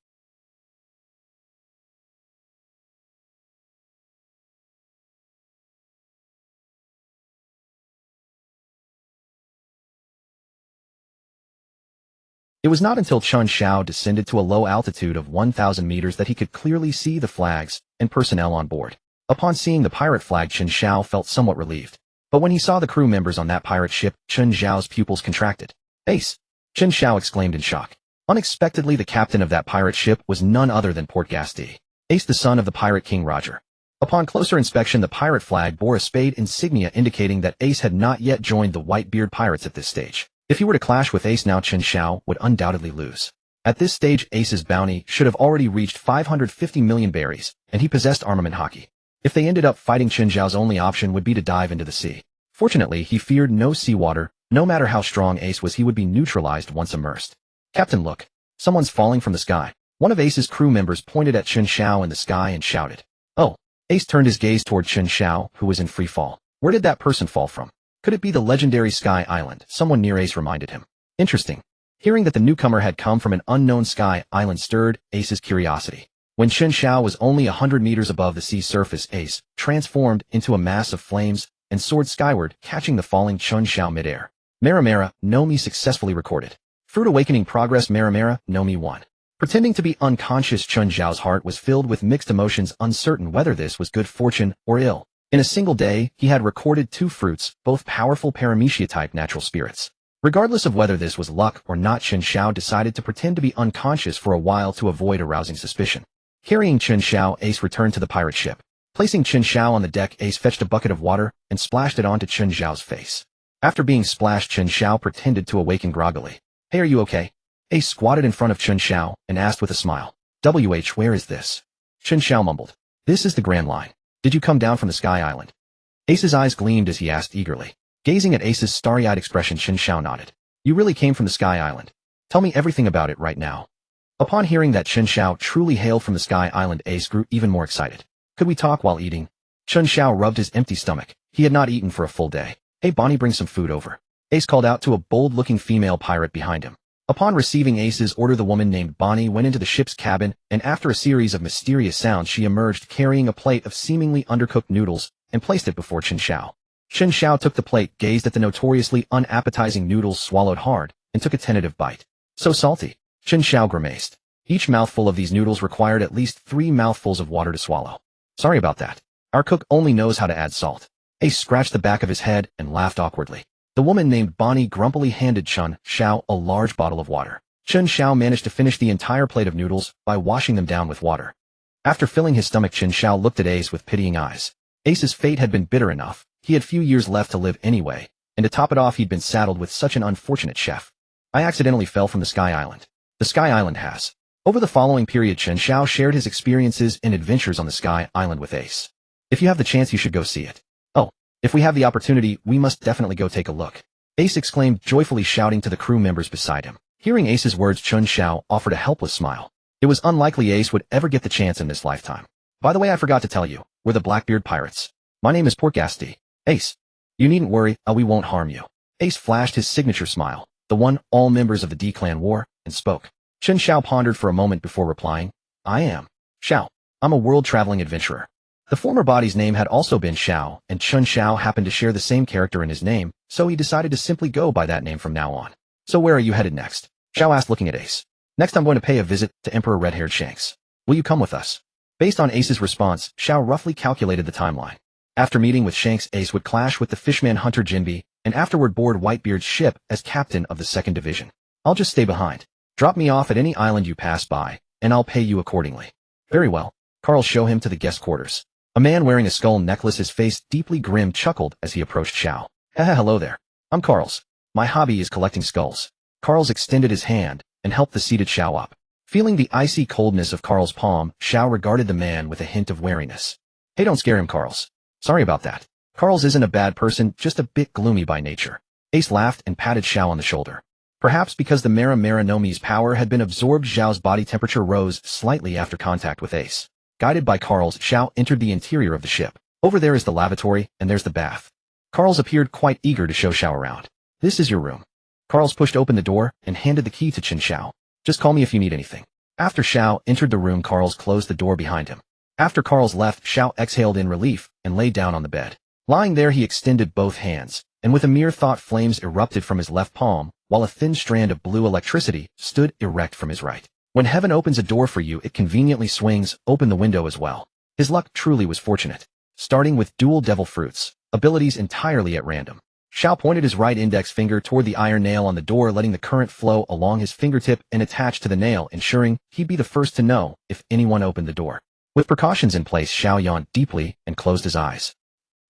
Speaker 1: It was not until Chen Xiao descended to a low altitude of 1,000 meters that he could clearly see the flags and personnel on board. Upon seeing the pirate flag, Chen Xiao felt somewhat relieved. But when he saw the crew members on that pirate ship, Chen Xiao's pupils contracted. "Ace!" Chen Xiao exclaimed in shock. Unexpectedly, the captain of that pirate ship was none other than Portgasti, Ace, the son of the pirate King Roger. Upon closer inspection, the pirate flag bore a spade insignia indicating that Ace had not yet joined the Whitebeard pirates at this stage. If he were to clash with Ace now, Chen Xiao would undoubtedly lose. At this stage, Ace's bounty should have already reached 550 million berries, and he possessed armament hockey. If they ended up fighting, Chen Xiao's only option would be to dive into the sea. Fortunately, he feared no seawater. No matter how strong Ace was, he would be neutralized once immersed. "Captain, look. Someone's falling from the sky." One of Ace's crew members pointed at Chen Xiao in the sky and shouted. "Oh." Ace turned his gaze toward Chen Xiao, who was in free fall. Where did that person fall from? Could it be the legendary Sky Island? Someone near Ace reminded him. Interesting. Hearing that the newcomer had come from an unknown Sky Island stirred Ace's curiosity. When Chen Xiao was only 100 meters above the sea surface, Ace transformed into a mass of flames and soared skyward, catching the falling Chen Xiao midair. Mera Mera, no Mi successfully recorded. Fruit Awakening Progress. Mera Mera, no Mi 1. Pretending to be unconscious, Chen Xiao's heart was filled with mixed emotions, uncertain whether this was good fortune or ill. In a single day, he had recorded 2 fruits, both powerful paramecia-type natural spirits. Regardless of whether this was luck or not, Chen Xiao decided to pretend to be unconscious for a while to avoid arousing suspicion. Carrying Chen Xiao, Ace returned to the pirate ship. Placing Chen Xiao on the deck, Ace fetched a bucket of water and splashed it onto Chen Xiao's face. After being splashed, Chen Xiao pretended to awaken groggily. Hey, are you okay? Ace squatted in front of Chen Xiao and asked with a smile. Where is this? Chen Xiao mumbled. This is the Grand Line. Did you come down from the Sky Island? Ace's eyes gleamed as he asked eagerly. Gazing at Ace's starry-eyed expression, Chen Xiao nodded. You really came from the Sky Island. Tell me everything about it right now. Upon hearing that Chen Xiao truly hailed from the Sky Island, Ace grew even more excited. Could we talk while eating? Chen Xiao rubbed his empty stomach. He had not eaten for a full day. Hey, Bonnie, bring some food over. Ace called out to a bold-looking female pirate behind him. Upon receiving Ace's order, the woman named Bonnie went into the ship's cabin, and after a series of mysterious sounds, she emerged carrying a plate of seemingly undercooked noodles and placed it before Chen Xiao. Chen Xiao took the plate, gazed at the notoriously unappetizing noodles, swallowed hard, and took a tentative bite. So salty. Chen Xiao grimaced. Each mouthful of these noodles required at least 3 mouthfuls of water to swallow. Sorry about that. Our cook only knows how to add salt. Ace scratched the back of his head and laughed awkwardly. The woman named Bonnie grumpily handed Chen Xiao a large bottle of water. Chen Xiao managed to finish the entire plate of noodles by washing them down with water. After filling his stomach, Chen Xiao looked at Ace with pitying eyes. Ace's fate had been bitter enough. He had few years left to live anyway, and to top it off, he'd been saddled with such an unfortunate chef. I accidentally fell from the Sky Island. The Sky Island has. Over the following period, Chen Xiao shared his experiences and adventures on the Sky Island with Ace. If you have the chance, you should go see it. Oh, if we have the opportunity, we must definitely go take a look. Ace exclaimed, joyfully shouting to the crew members beside him. Hearing Ace's words, Chen Xiao offered a helpless smile. It was unlikely Ace would ever get the chance in this lifetime. By the way, I forgot to tell you, we're the Blackbeard Pirates. My name is Portgasti. Ace. You needn't worry, we won't harm you. Ace flashed his signature smile, the one all members of the D clan wore, and spoke. Chen Xiao pondered for a moment before replying. I am Xiao. I'm a world-traveling adventurer. The former body's name had also been Xiao, and Chen Xiao happened to share the same character in his name, so he decided to simply go by that name from now on. So where are you headed next? Xiao asked, looking at Ace. Next, I'm going to pay a visit to Emperor Red-Haired Shanks. Will you come with us? Based on Ace's response, Xiao roughly calculated the timeline. After meeting with Shanks, Ace would clash with the fishman hunter Jinbi, and afterward board Whitebeard's ship as captain of the 2nd Division. I'll just stay behind. Drop me off at any island you pass by, and I'll pay you accordingly. Very well. Carl showed him to the guest quarters. A man wearing a skull necklace, his face deeply grim, chuckled as he approached Xiao. Hello there. I'm Carl's. My hobby is collecting skulls. Carl's extended his hand and helped the seated Xiao up. Feeling the icy coldness of Carl's palm, Xiao regarded the man with a hint of wariness. Hey, don't scare him, Carl's. Sorry about that. Carl's isn't a bad person, just a bit gloomy by nature. Ace laughed and patted Xiao on the shoulder. Perhaps because the Mera Mera no Mi's power had been absorbed, Xiao's body temperature rose slightly after contact with Ace. Guided by Carl's, Xiao entered the interior of the ship. Over there is the lavatory, and there's the bath. Carl's appeared quite eager to show Xiao around. This is your room. Carl's pushed open the door and handed the key to Chen Xiao. Just call me if you need anything. After Xiao entered the room, Carl's closed the door behind him. After Carl's left, Xiao exhaled in relief and lay down on the bed. Lying there, he extended both hands, and with a mere thought, flames erupted from his left palm, while a thin strand of blue electricity stood erect from his right. When heaven opens a door for you, it conveniently swings open the window as well. His luck truly was fortunate. Starting with dual devil fruits, abilities entirely at random. Xiao pointed his right index finger toward the iron nail on the door, letting the current flow along his fingertip and attach to the nail, ensuring he'd be the first to know if anyone opened the door. With precautions in place, Xiao yawned deeply and closed his eyes.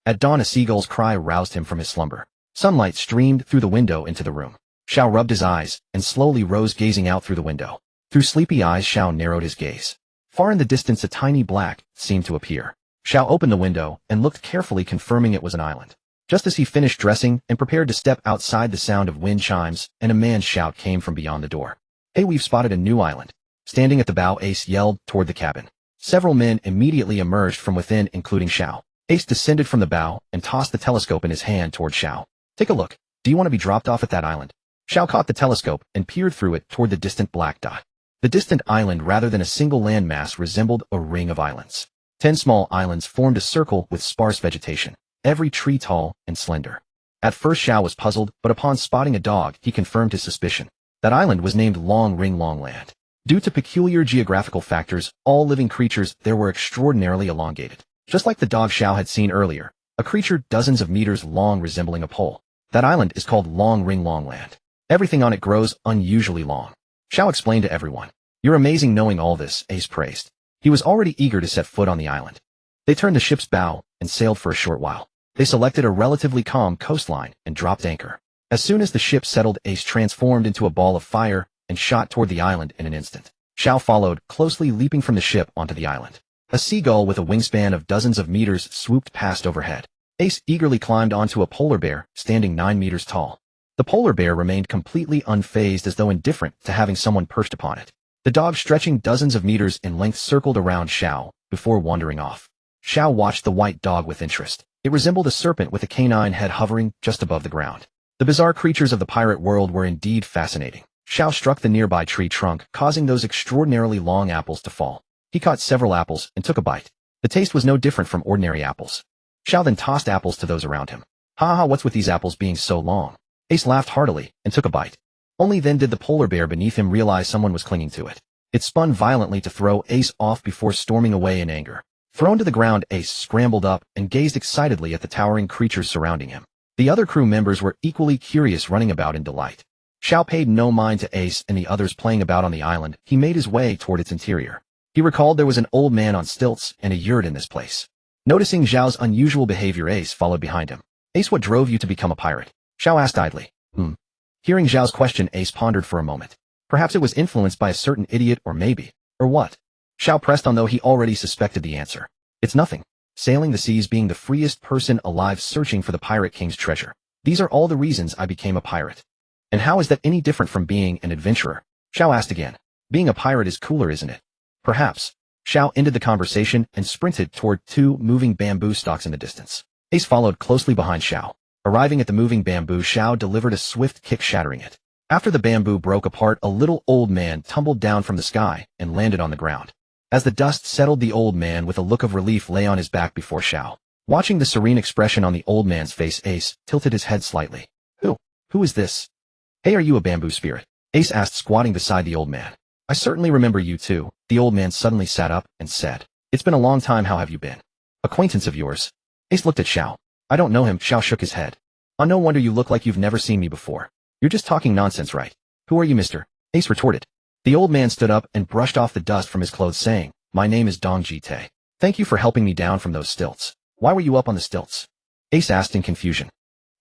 Speaker 1: At dawn, a seagull's cry roused him from his slumber. Sunlight streamed through the window into the room. Xiao rubbed his eyes and slowly rose, gazing out through the window. Through sleepy eyes, Xiao narrowed his gaze. Far in the distance, a tiny black seemed to appear. Xiao opened the window and looked carefully, confirming it was an island. Just as he finished dressing and prepared to step outside, the sound of wind chimes and a man's shout came from beyond the door. Hey, we've spotted a new island. Standing at the bow, Ace yelled toward the cabin. Several men immediately emerged from within, including Xiao. Ace descended from the bow and tossed the telescope in his hand toward Xiao. Take a look. Do you want to be dropped off at that island? Xiao caught the telescope and peered through it toward the distant black dot. The distant island, rather than a single landmass, resembled a ring of islands. 10 small islands formed a circle with sparse vegetation, every tree tall and slender. At first Xiao was puzzled, but upon spotting a dog, he confirmed his suspicion. That island was named Long Ring Long Land. Due to peculiar geographical factors, all living creatures there were extraordinarily elongated. Just like the dog Xiao had seen earlier, a creature dozens of meters long resembling a pole. That island is called Long Ring Long Land. Everything on it grows unusually long. Xiao explained to everyone. You're amazing knowing all this, Ace praised. He was already eager to set foot on the island. They turned the ship's bow and sailed for a short while. They selected a relatively calm coastline and dropped anchor. As soon as the ship settled, Ace transformed into a ball of fire and shot toward the island in an instant. Xiao followed, closely leaping from the ship onto the island. A seagull with a wingspan of dozens of meters swooped past overhead. Ace eagerly climbed onto a polar bear, standing 9 meters tall. The polar bear remained completely unfazed, as though indifferent to having someone perched upon it. The dog, stretching dozens of meters in length, circled around Xiao before wandering off. Xiao watched the white dog with interest. It resembled a serpent with a canine head hovering just above the ground. The bizarre creatures of the pirate world were indeed fascinating. Xiao struck the nearby tree trunk, causing those extraordinarily long apples to fall. He caught several apples and took a bite. The taste was no different from ordinary apples. Xiao then tossed apples to those around him. "Ha ha, what's with these apples being so long?" Ace laughed heartily and took a bite. Only then did the polar bear beneath him realize someone was clinging to it. It spun violently to throw Ace off before storming away in anger. Thrown to the ground, Ace scrambled up and gazed excitedly at the towering creatures surrounding him. The other crew members were equally curious, running about in delight. Xiao paid no mind to Ace and the others playing about on the island. He made his way toward its interior. He recalled there was an old man on stilts and a yurt in this place. Noticing Xiao's unusual behavior, Ace followed behind him. "Ace, what drove you to become a pirate?" Xiao asked idly. Hearing Xiao's question, Ace pondered for a moment. Perhaps it was influenced by a certain idiot, or maybe. Or what? Xiao pressed on, though he already suspected the answer. "It's nothing. Sailing the seas, being the freest person alive, searching for the pirate king's treasure. These are all the reasons I became a pirate." "And how is that any different from being an adventurer?" Xiao asked again. "Being a pirate is cooler, isn't it?" "Perhaps." Xiao ended the conversation and sprinted toward 2 moving bamboo stalks in the distance. Ace followed closely behind Xiao. Arriving at the moving bamboo, Xiao delivered a swift kick, shattering it. After the bamboo broke apart, a little old man tumbled down from the sky and landed on the ground. As the dust settled, the old man, with a look of relief, lay on his back before Xiao. Watching the serene expression on the old man's face, Ace tilted his head slightly. Who is this?" "Hey, are you a bamboo spirit?" Ace asked, squatting beside the old man. "I certainly remember you too." The old man suddenly sat up and said, "It's been a long time. How have you been?" "Acquaintance of yours?" Ace looked at Xiao. "I don't know him." Xiao shook his head. "Oh, no wonder you look like you've never seen me before. You're just talking nonsense, right?" "Who are you, mister?" Ace retorted. The old man stood up and brushed off the dust from his clothes, saying, "My name is Dong Jite. Thank you for helping me down from those stilts." "Why were you up on the stilts?" Ace asked in confusion.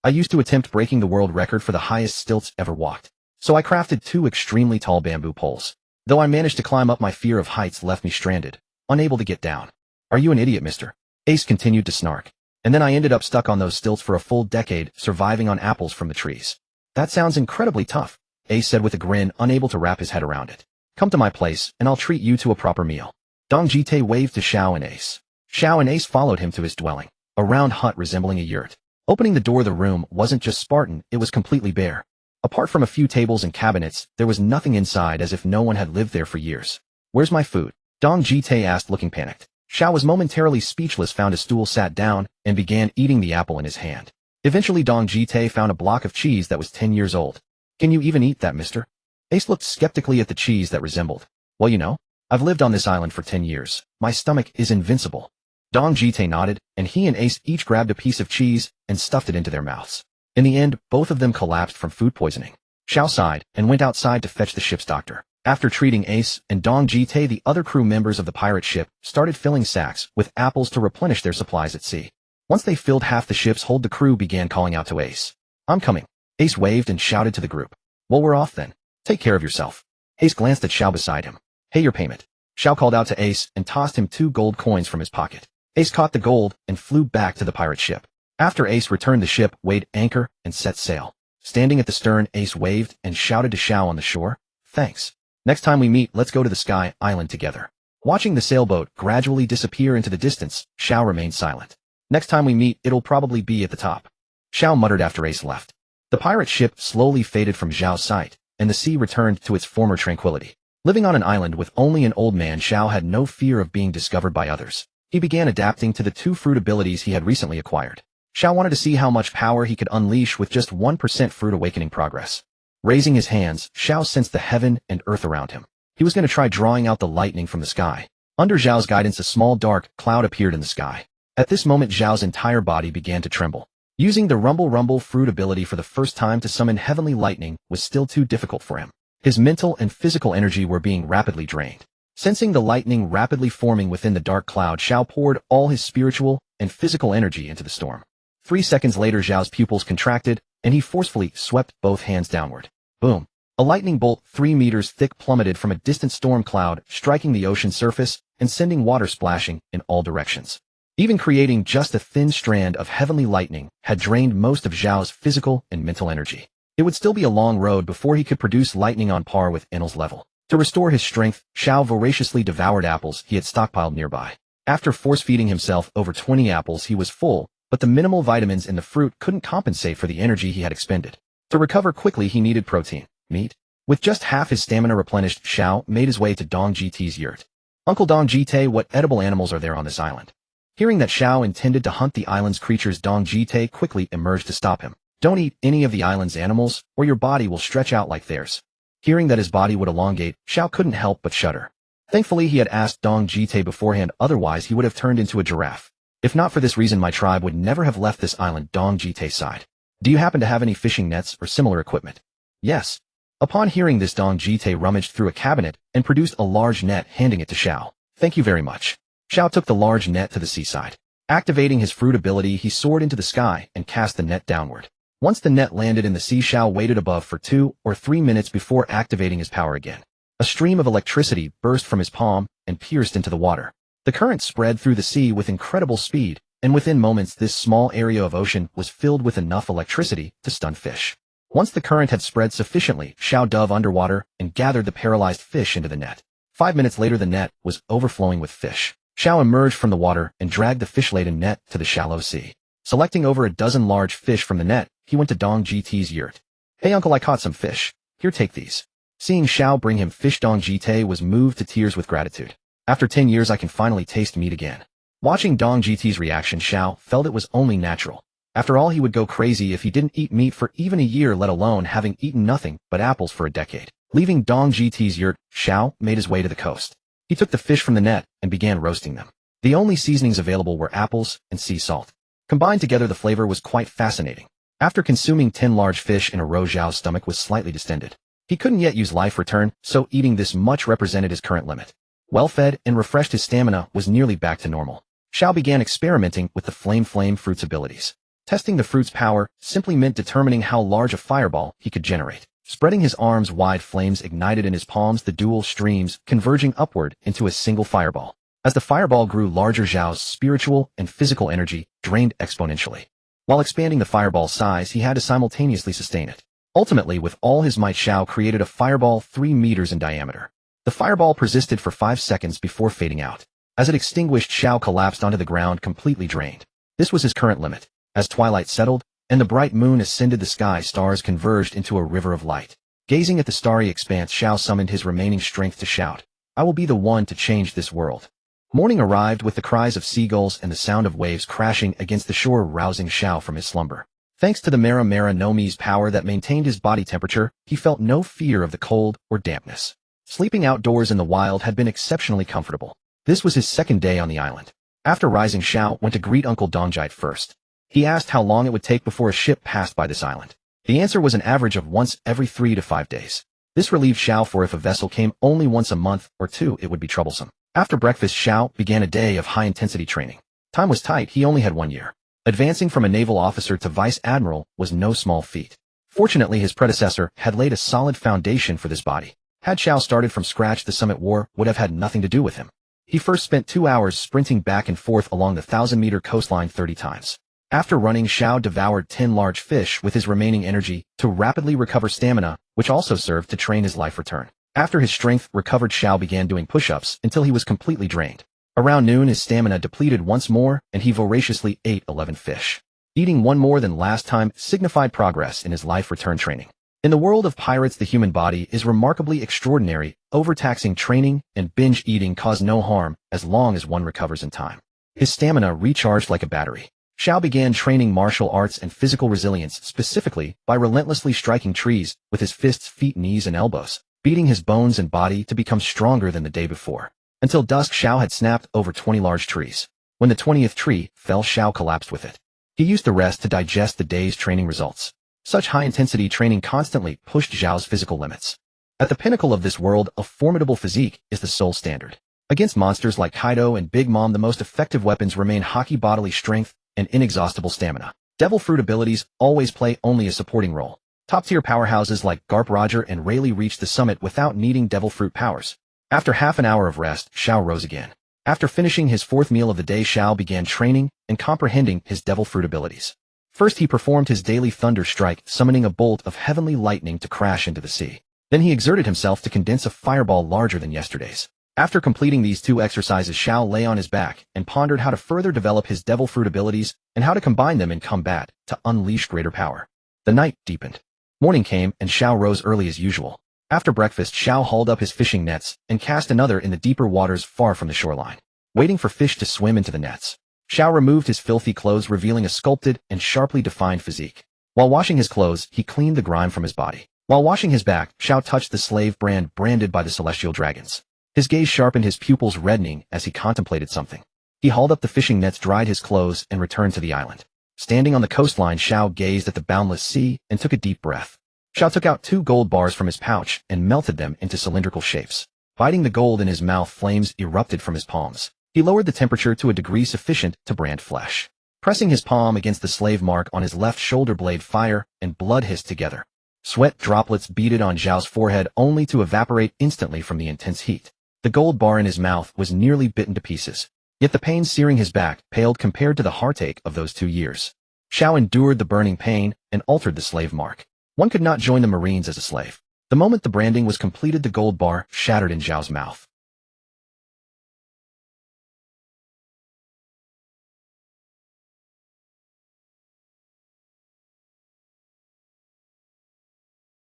Speaker 1: "I used to attempt breaking the world record for the highest stilts ever walked. So I crafted 2 extremely tall bamboo poles. Though I managed to climb up, my fear of heights left me stranded, unable to get down." "Are you an idiot, mister?" Ace continued to snark. "And then I ended up stuck on those stilts for a full decade, surviving on apples from the trees." "That sounds incredibly tough," Ace said with a grin, unable to wrap his head around it. "Come to my place, and I'll treat you to a proper meal." Dong Jite waved to Xiao and Ace. Xiao and Ace followed him to his dwelling, a round hut resembling a yurt. Opening the door, the room wasn't just Spartan, it was completely bare. Apart from a few tables and cabinets, there was nothing inside, as if no one had lived there for years. "Where's my food?" Dong Jite asked, looking panicked. Xiao was momentarily speechless, found a stool, sat down, and began eating the apple in his hand. Eventually Dong Jite found a block of cheese that was 10 years old. "Can you even eat that, mister?" Ace looked skeptically at the cheese that resembled. "Well, you know, I've lived on this island for 10 years. My stomach is invincible." Dong Jite nodded, and he and Ace each grabbed a piece of cheese and stuffed it into their mouths. In the end, both of them collapsed from food poisoning. Xiao sighed and went outside to fetch the ship's doctor. After treating Ace and Dong Jite, the other crew members of the pirate ship started filling sacks with apples to replenish their supplies at sea. Once they filled half the ship's hold, the crew began calling out to Ace. "I'm coming." Ace waved and shouted to the group. "Well, we're off then. Take care of yourself." Ace glanced at Xiao beside him. "Hey, your payment." Xiao called out to Ace and tossed him 2 gold coins from his pocket. Ace caught the gold and flew back to the pirate ship. After Ace returned, the ship weighed anchor and set sail. Standing at the stern, Ace waved and shouted to Xiao on the shore, "Thanks. Next time we meet, let's go to the Sky Island together." Watching the sailboat gradually disappear into the distance, Xiao remained silent. "Next time we meet, it'll probably be at the top," Xiao muttered after Ace left. The pirate ship slowly faded from Xiao's sight, and the sea returned to its former tranquility. Living on an island with only an old man, Xiao had no fear of being discovered by others. He began adapting to the 2 fruit abilities he had recently acquired. Xiao wanted to see how much power he could unleash with just 1% fruit awakening progress. Raising his hands, Xiao sensed the heaven and earth around him. He was going to try drawing out the lightning from the sky. Under Xiao's guidance, a small dark cloud appeared in the sky. At this moment, Xiao's entire body began to tremble. Using the rumble fruit ability for the first time to summon heavenly lightning was still too difficult for him. His mental and physical energy were being rapidly drained. Sensing the lightning rapidly forming within the dark cloud, Xiao poured all his spiritual and physical energy into the storm. 3 seconds later, Xiao's pupils contracted, and he forcefully swept both hands downward. Boom! A lightning bolt 3 meters thick plummeted from a distant storm cloud, striking the ocean surface and sending water splashing in all directions. Even creating just a thin strand of heavenly lightning had drained most of Xiao's physical and mental energy. It would still be a long road before he could produce lightning on par with Enel's level. To restore his strength, Xiao voraciously devoured apples he had stockpiled nearby. After force-feeding himself over 20 apples, he was full, but the minimal vitamins in the fruit couldn't compensate for the energy he had expended. To recover quickly, he needed protein, meat. With just half his stamina replenished, Xiao made his way to Dong Jite's yurt. Uncle Dong Jite, what edible animals are there on this island? Hearing that Xiao intended to hunt the island's creatures, Dong Jite quickly emerged to stop him. Don't eat any of the island's animals, or your body will stretch out like theirs. Hearing that his body would elongate, Xiao couldn't help but shudder. Thankfully, he had asked Dong Jite beforehand, otherwise he would have turned into a giraffe. If not for this reason, my tribe would never have left this island. Dong Jite sighed. Do you happen to have any fishing nets or similar equipment? Yes. Upon hearing this, Dong Jite rummaged through a cabinet and produced a large net, handing it to Xiao. Thank you very much. Xiao took the large net to the seaside. Activating his fruit ability, he soared into the sky and cast the net downward. Once the net landed in the sea, Xiao waited above for 2 or 3 minutes before activating his power again. A stream of electricity burst from his palm and pierced into the water. The current spread through the sea with incredible speed, and within moments this small area of ocean was filled with enough electricity to stun fish. Once the current had spread sufficiently, Xiao dove underwater and gathered the paralyzed fish into the net. 5 minutes later, the net was overflowing with fish. Xiao emerged from the water and dragged the fish-laden net to the shallow sea. Selecting over a dozen large fish from the net, he went to Dong Jite's yurt. Hey uncle, I caught some fish. Here, take these. Seeing Xiao bring him fish, Dong Jite was moved to tears with gratitude. After 10 years, I can finally taste meat again. Watching Dong Jite's reaction, Xiao felt it was only natural. After all, he would go crazy if he didn't eat meat for even a year, let alone having eaten nothing but apples for a decade. Leaving Dong Jite's yurt, Xiao made his way to the coast. He took the fish from the net and began roasting them. The only seasonings available were apples and sea salt. Combined together, the flavor was quite fascinating. After consuming 10 large fish in a row, Xiao's stomach was slightly distended. He couldn't yet use life return, so eating this much represented his current limit. Well fed and refreshed, his stamina was nearly back to normal. Xiao began experimenting with the flame fruit's abilities. Testing the fruit's power simply meant determining how large a fireball he could generate. Spreading his arms wide, flames ignited in his palms, the dual streams converging upward into a single fireball. As the fireball grew larger, Xiao's spiritual and physical energy drained exponentially. While expanding the fireball's size, he had to simultaneously sustain it. Ultimately, with all his might, Xiao created a fireball 3 meters in diameter. The fireball persisted for 5 seconds before fading out. As it extinguished, Xiao collapsed onto the ground, completely drained. This was his current limit. As twilight settled and the bright moon ascended the sky, stars converged into a river of light. Gazing at the starry expanse, Xiao summoned his remaining strength to shout, "I will be the one to change this world." Morning arrived with the cries of seagulls and the sound of waves crashing against the shore, rousing Xiao from his slumber. Thanks to the Mera Mera no Mi's power that maintained his body temperature, he felt no fear of the cold or dampness. Sleeping outdoors in the wild had been exceptionally comfortable. This was his second day on the island. After rising, Xiao went to greet Uncle Dong Jite first. He asked how long it would take before a ship passed by this island. The answer was an average of once every 3 to 5 days. This relieved Xiao, for if a vessel came only once a month or 2, it would be troublesome. After breakfast, Xiao began a day of high-intensity training. Time was tight, he only had 1 year. Advancing from a naval officer to vice admiral was no small feat. Fortunately, his predecessor had laid a solid foundation for this body. Had Xiao started from scratch, the Summit War would have had nothing to do with him. He first spent 2 hours sprinting back and forth along the 1,000-meter coastline 30 times. After running, Xiao devoured 10 large fish with his remaining energy to rapidly recover stamina, which also served to train his life return. After his strength recovered, Xiao began doing push-ups until he was completely drained. Around noon, his stamina depleted once more, and he voraciously ate 11 fish. Eating 1 more than last time signified progress in his life return training. In the world of pirates, the human body is remarkably extraordinary. Overtaxing training and binge eating cause no harm as long as one recovers in time. His stamina recharged like a battery. Xiao began training martial arts and physical resilience, specifically by relentlessly striking trees with his fists, feet, knees, and elbows, beating his bones and body to become stronger than the day before. Until dusk, Xiao had snapped over 20 large trees. When the 20th tree fell, Xiao collapsed with it. He used the rest to digest the day's training results. Such high-intensity training constantly pushed Xiao's physical limits. At the pinnacle of this world, a formidable physique is the sole standard. Against monsters like Kaido and Big Mom, the most effective weapons remain haki bodily strength and inexhaustible stamina. Devil fruit abilities always play only a supporting role. Top-tier powerhouses like Garp Roger and Rayleigh reached the summit without needing devil fruit powers. After half an hour of rest, Xiao rose again. After finishing his fourth meal of the day, Xiao began training and comprehending his devil fruit abilities. First, he performed his daily thunder strike, summoning a bolt of heavenly lightning to crash into the sea. Then he exerted himself to condense a fireball larger than yesterday's. After completing these two exercises, Xiao lay on his back and pondered how to further develop his devil fruit abilities and how to combine them in combat to unleash greater power. The night deepened. Morning came and Xiao rose early as usual. After breakfast, Xiao hauled up his fishing nets and cast another in the deeper waters far from the shoreline. Waiting for fish to swim into the nets, Xiao removed his filthy clothes, revealing a sculpted and sharply defined physique. While washing his clothes, he cleaned the grime from his body. While washing his back, Xiao touched the slave brand branded by the celestial dragons. His gaze sharpened, his pupils reddening as he contemplated something. He hauled up the fishing nets, dried his clothes, and returned to the island. Standing on the coastline, Xiao gazed at the boundless sea and took a deep breath. Xiao took out 2 gold bars from his pouch and melted them into cylindrical shapes. Biting the gold in his mouth, flames erupted from his palms. He lowered the temperature to a degree sufficient to brand flesh. Pressing his palm against the slave mark on his left shoulder blade, fire and blood hissed together. Sweat droplets beaded on Xiao's forehead only to evaporate instantly from the intense heat. The gold bar in his mouth was nearly bitten to pieces. Yet the pain searing his back paled compared to the heartache of those 2 years. Xiao endured the burning pain and altered the slave mark. One could not join the Marines as a slave. The moment the branding was completed, the gold bar shattered in Xiao's mouth.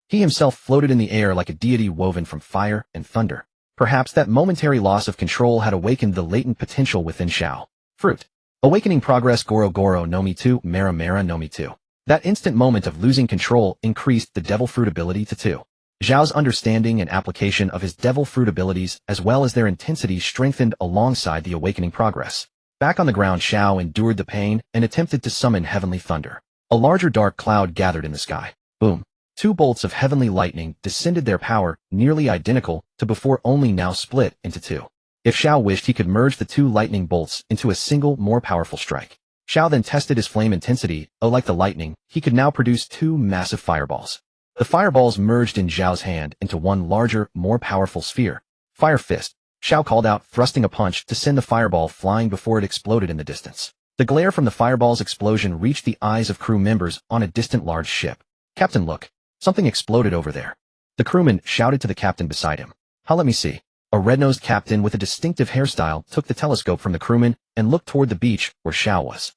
Speaker 1: He himself floated in the air like a deity woven from fire and thunder. Perhaps that momentary loss of control had awakened the latent potential within Xiao. Fruit. Awakening progress. Goro Goro no Mi 2, Mera Mera no Mi 2. That instant moment of losing control increased the devil fruit ability to 2. Xiao's understanding and application of his devil fruit abilities as well as their intensity strengthened alongside the awakening progress. Back on the ground, Xiao endured the pain and attempted to summon heavenly thunder. A larger dark cloud gathered in the sky. Boom. 2 bolts of heavenly lightning descended, their power nearly identical to before, only now split into 2. If Xiao wished, he could merge the 2 lightning bolts into a single, more powerful strike. Xiao then tested his flame intensity. Like the lightning, he could now produce 2 massive fireballs. The fireballs merged in Xiao's hand into one larger, more powerful sphere. Fire fist. Xiao called out, thrusting a punch to send the fireball flying before it exploded in the distance. The glare from the fireball's explosion reached the eyes of crew members on a distant large ship. Captain, look. Something exploded over there. The crewman shouted to the captain beside him. Let me see. A red-nosed captain with a distinctive hairstyle took the telescope from the crewman and looked toward the beach where Xiao was.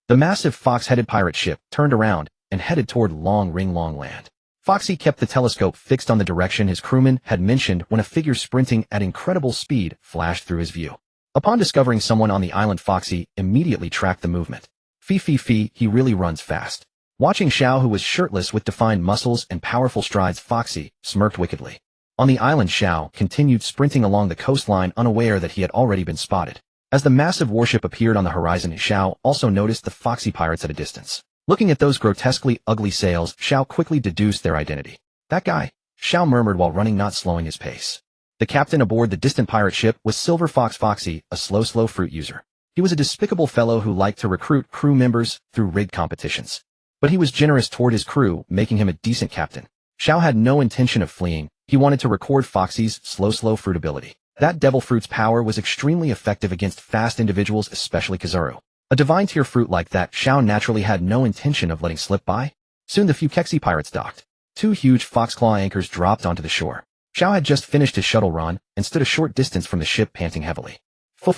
Speaker 1: The massive fox-headed pirate ship turned around and headed toward Long Land. Foxy kept the telescope fixed on the direction his crewman had mentioned when a figure sprinting at incredible speed flashed through his view. Upon discovering someone on the island, Foxy immediately tracked the movement. Fee, he really runs fast. Watching Xiao, who was shirtless with defined muscles and powerful strides, Foxy smirked wickedly. On the island, Xiao continued sprinting along the coastline, unaware that he had already been spotted. As the massive warship appeared on the horizon, Xiao also noticed the Foxy pirates at a distance. Looking at those grotesquely ugly sails, Xiao quickly deduced their identity. That guy, Xiao murmured while running, not slowing his pace. The captain aboard the distant pirate ship was Silver Fox Foxy, a slow fruit user. He was a despicable fellow who liked to recruit crew members through rigged competitions. But he was generous toward his crew, making him a decent captain. Xiao had no intention of fleeing. He wanted to record Foxy's slow fruit ability. That devil fruit's power was extremely effective against fast individuals, especially Kizaru. A divine tier fruit like that, Xiao naturally had no intention of letting slip by. Soon the Fukeksi pirates docked. 2 huge foxclaw anchors dropped onto the shore. Xiao had just finished his shuttle run and stood a short distance from the ship, panting heavily. Fu.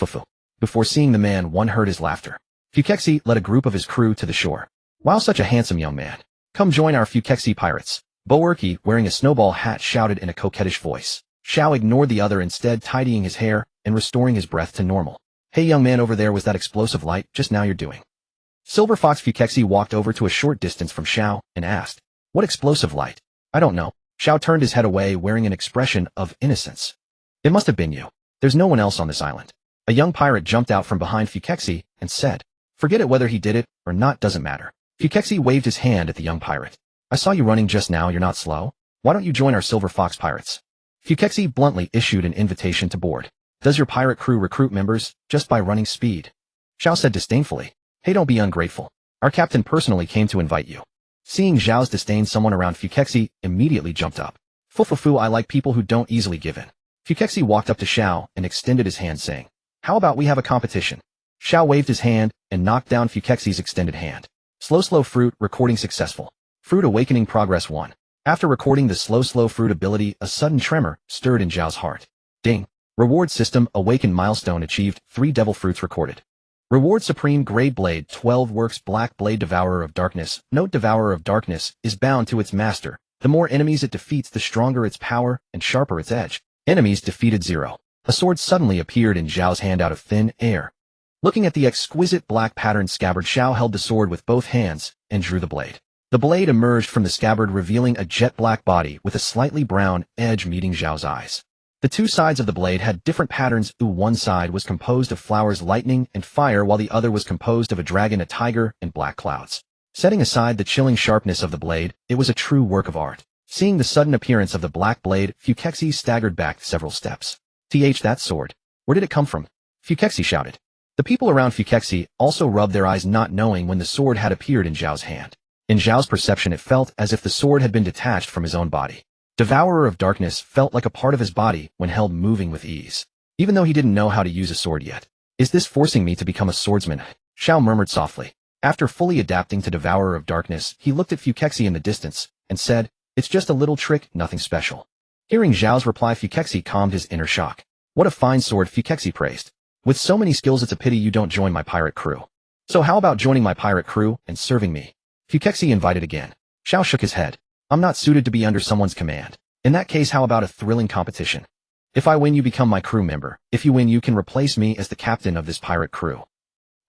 Speaker 1: Before seeing the man, one heard his laughter. Fukeksi led a group of his crew to the shore. Wow, such a handsome young man. Come join our Fukeksi pirates. Boerki, wearing a snowball hat, shouted in a coquettish voice. Xiao ignored the other, instead tidying his hair and restoring his breath to normal. Hey young man, over there was that explosive light just now you're doing. Silver Fox Fukeksi walked over to a short distance from Xiao and asked, what explosive light? I don't know. Xiao turned his head away, wearing an expression of innocence. It must have been you. There's no one else on this island. A young pirate jumped out from behind Fukaxi and said, "Forget it, whether he did it or not doesn't matter." Fukaxi waved his hand at the young pirate. "I saw you running just now, you're not slow. Why don't you join our Silver Fox pirates?" Fukaxi bluntly issued an invitation to board. "Does your pirate crew recruit members just by running speed?" Zhao said disdainfully. "Hey, don't be ungrateful. Our captain personally came to invite you." Seeing Zhao's disdain, someone around Fukaxi immediately jumped up. "Fu, I like people who don't easily give in." Fukaxi walked up to Zhao and extended his hand, saying, "How about we have a competition?" Zhao waved his hand and knocked down Fukaxi's extended hand. Slow fruit, recording successful. Fruit awakening progress 1. After recording the slow fruit ability, a sudden tremor stirred in Zhao's heart. Ding. Reward system awakened, milestone achieved, 3 devil fruits recorded. Reward supreme grade blade 12 works black blade devourer of darkness. Note: devourer of darkness is bound to its master. The more enemies it defeats, the stronger its power and sharper its edge. Enemies defeated 0. A sword suddenly appeared in Zhao's hand out of thin air. Looking at the exquisite black patterned scabbard, Zhao held the sword with both hands and drew the blade. The blade emerged from the scabbard, revealing a jet black body with a slightly brown edge meeting Zhao's eyes. The two sides of the blade had different patterns. One side was composed of flowers, lightning, and fire, while the other was composed of a dragon, a tiger, and black clouds. Setting aside the chilling sharpness of the blade, it was a true work of art. Seeing the sudden appearance of the black blade, Fukaxi staggered back several steps. That sword. Where did it come from?" Fukaxi shouted. The people around Fukaxi also rubbed their eyes, not knowing when the sword had appeared in Zhao's hand. In Zhao's perception, it felt as if the sword had been detached from his own body. Devourer of Darkness felt like a part of his body when held, moving with ease. Even though he didn't know how to use a sword yet. "Is this forcing me to become a swordsman?" Zhao murmured softly. After fully adapting to Devourer of Darkness, he looked at Fukaxi in the distance and said, "It's just a little trick, nothing special." Hearing Zhao's reply, Fukaxi calmed his inner shock. "What a fine sword," Fukaxi praised. "With so many skills, it's a pity you don't join my pirate crew." "So how about joining my pirate crew and serving me?" Fukaxi invited again. Zhao shook his head. "I'm not suited to be under someone's command. In that case, how about a thrilling competition? If I win, you become my crew member. If you win, you can replace me as the captain of this pirate crew."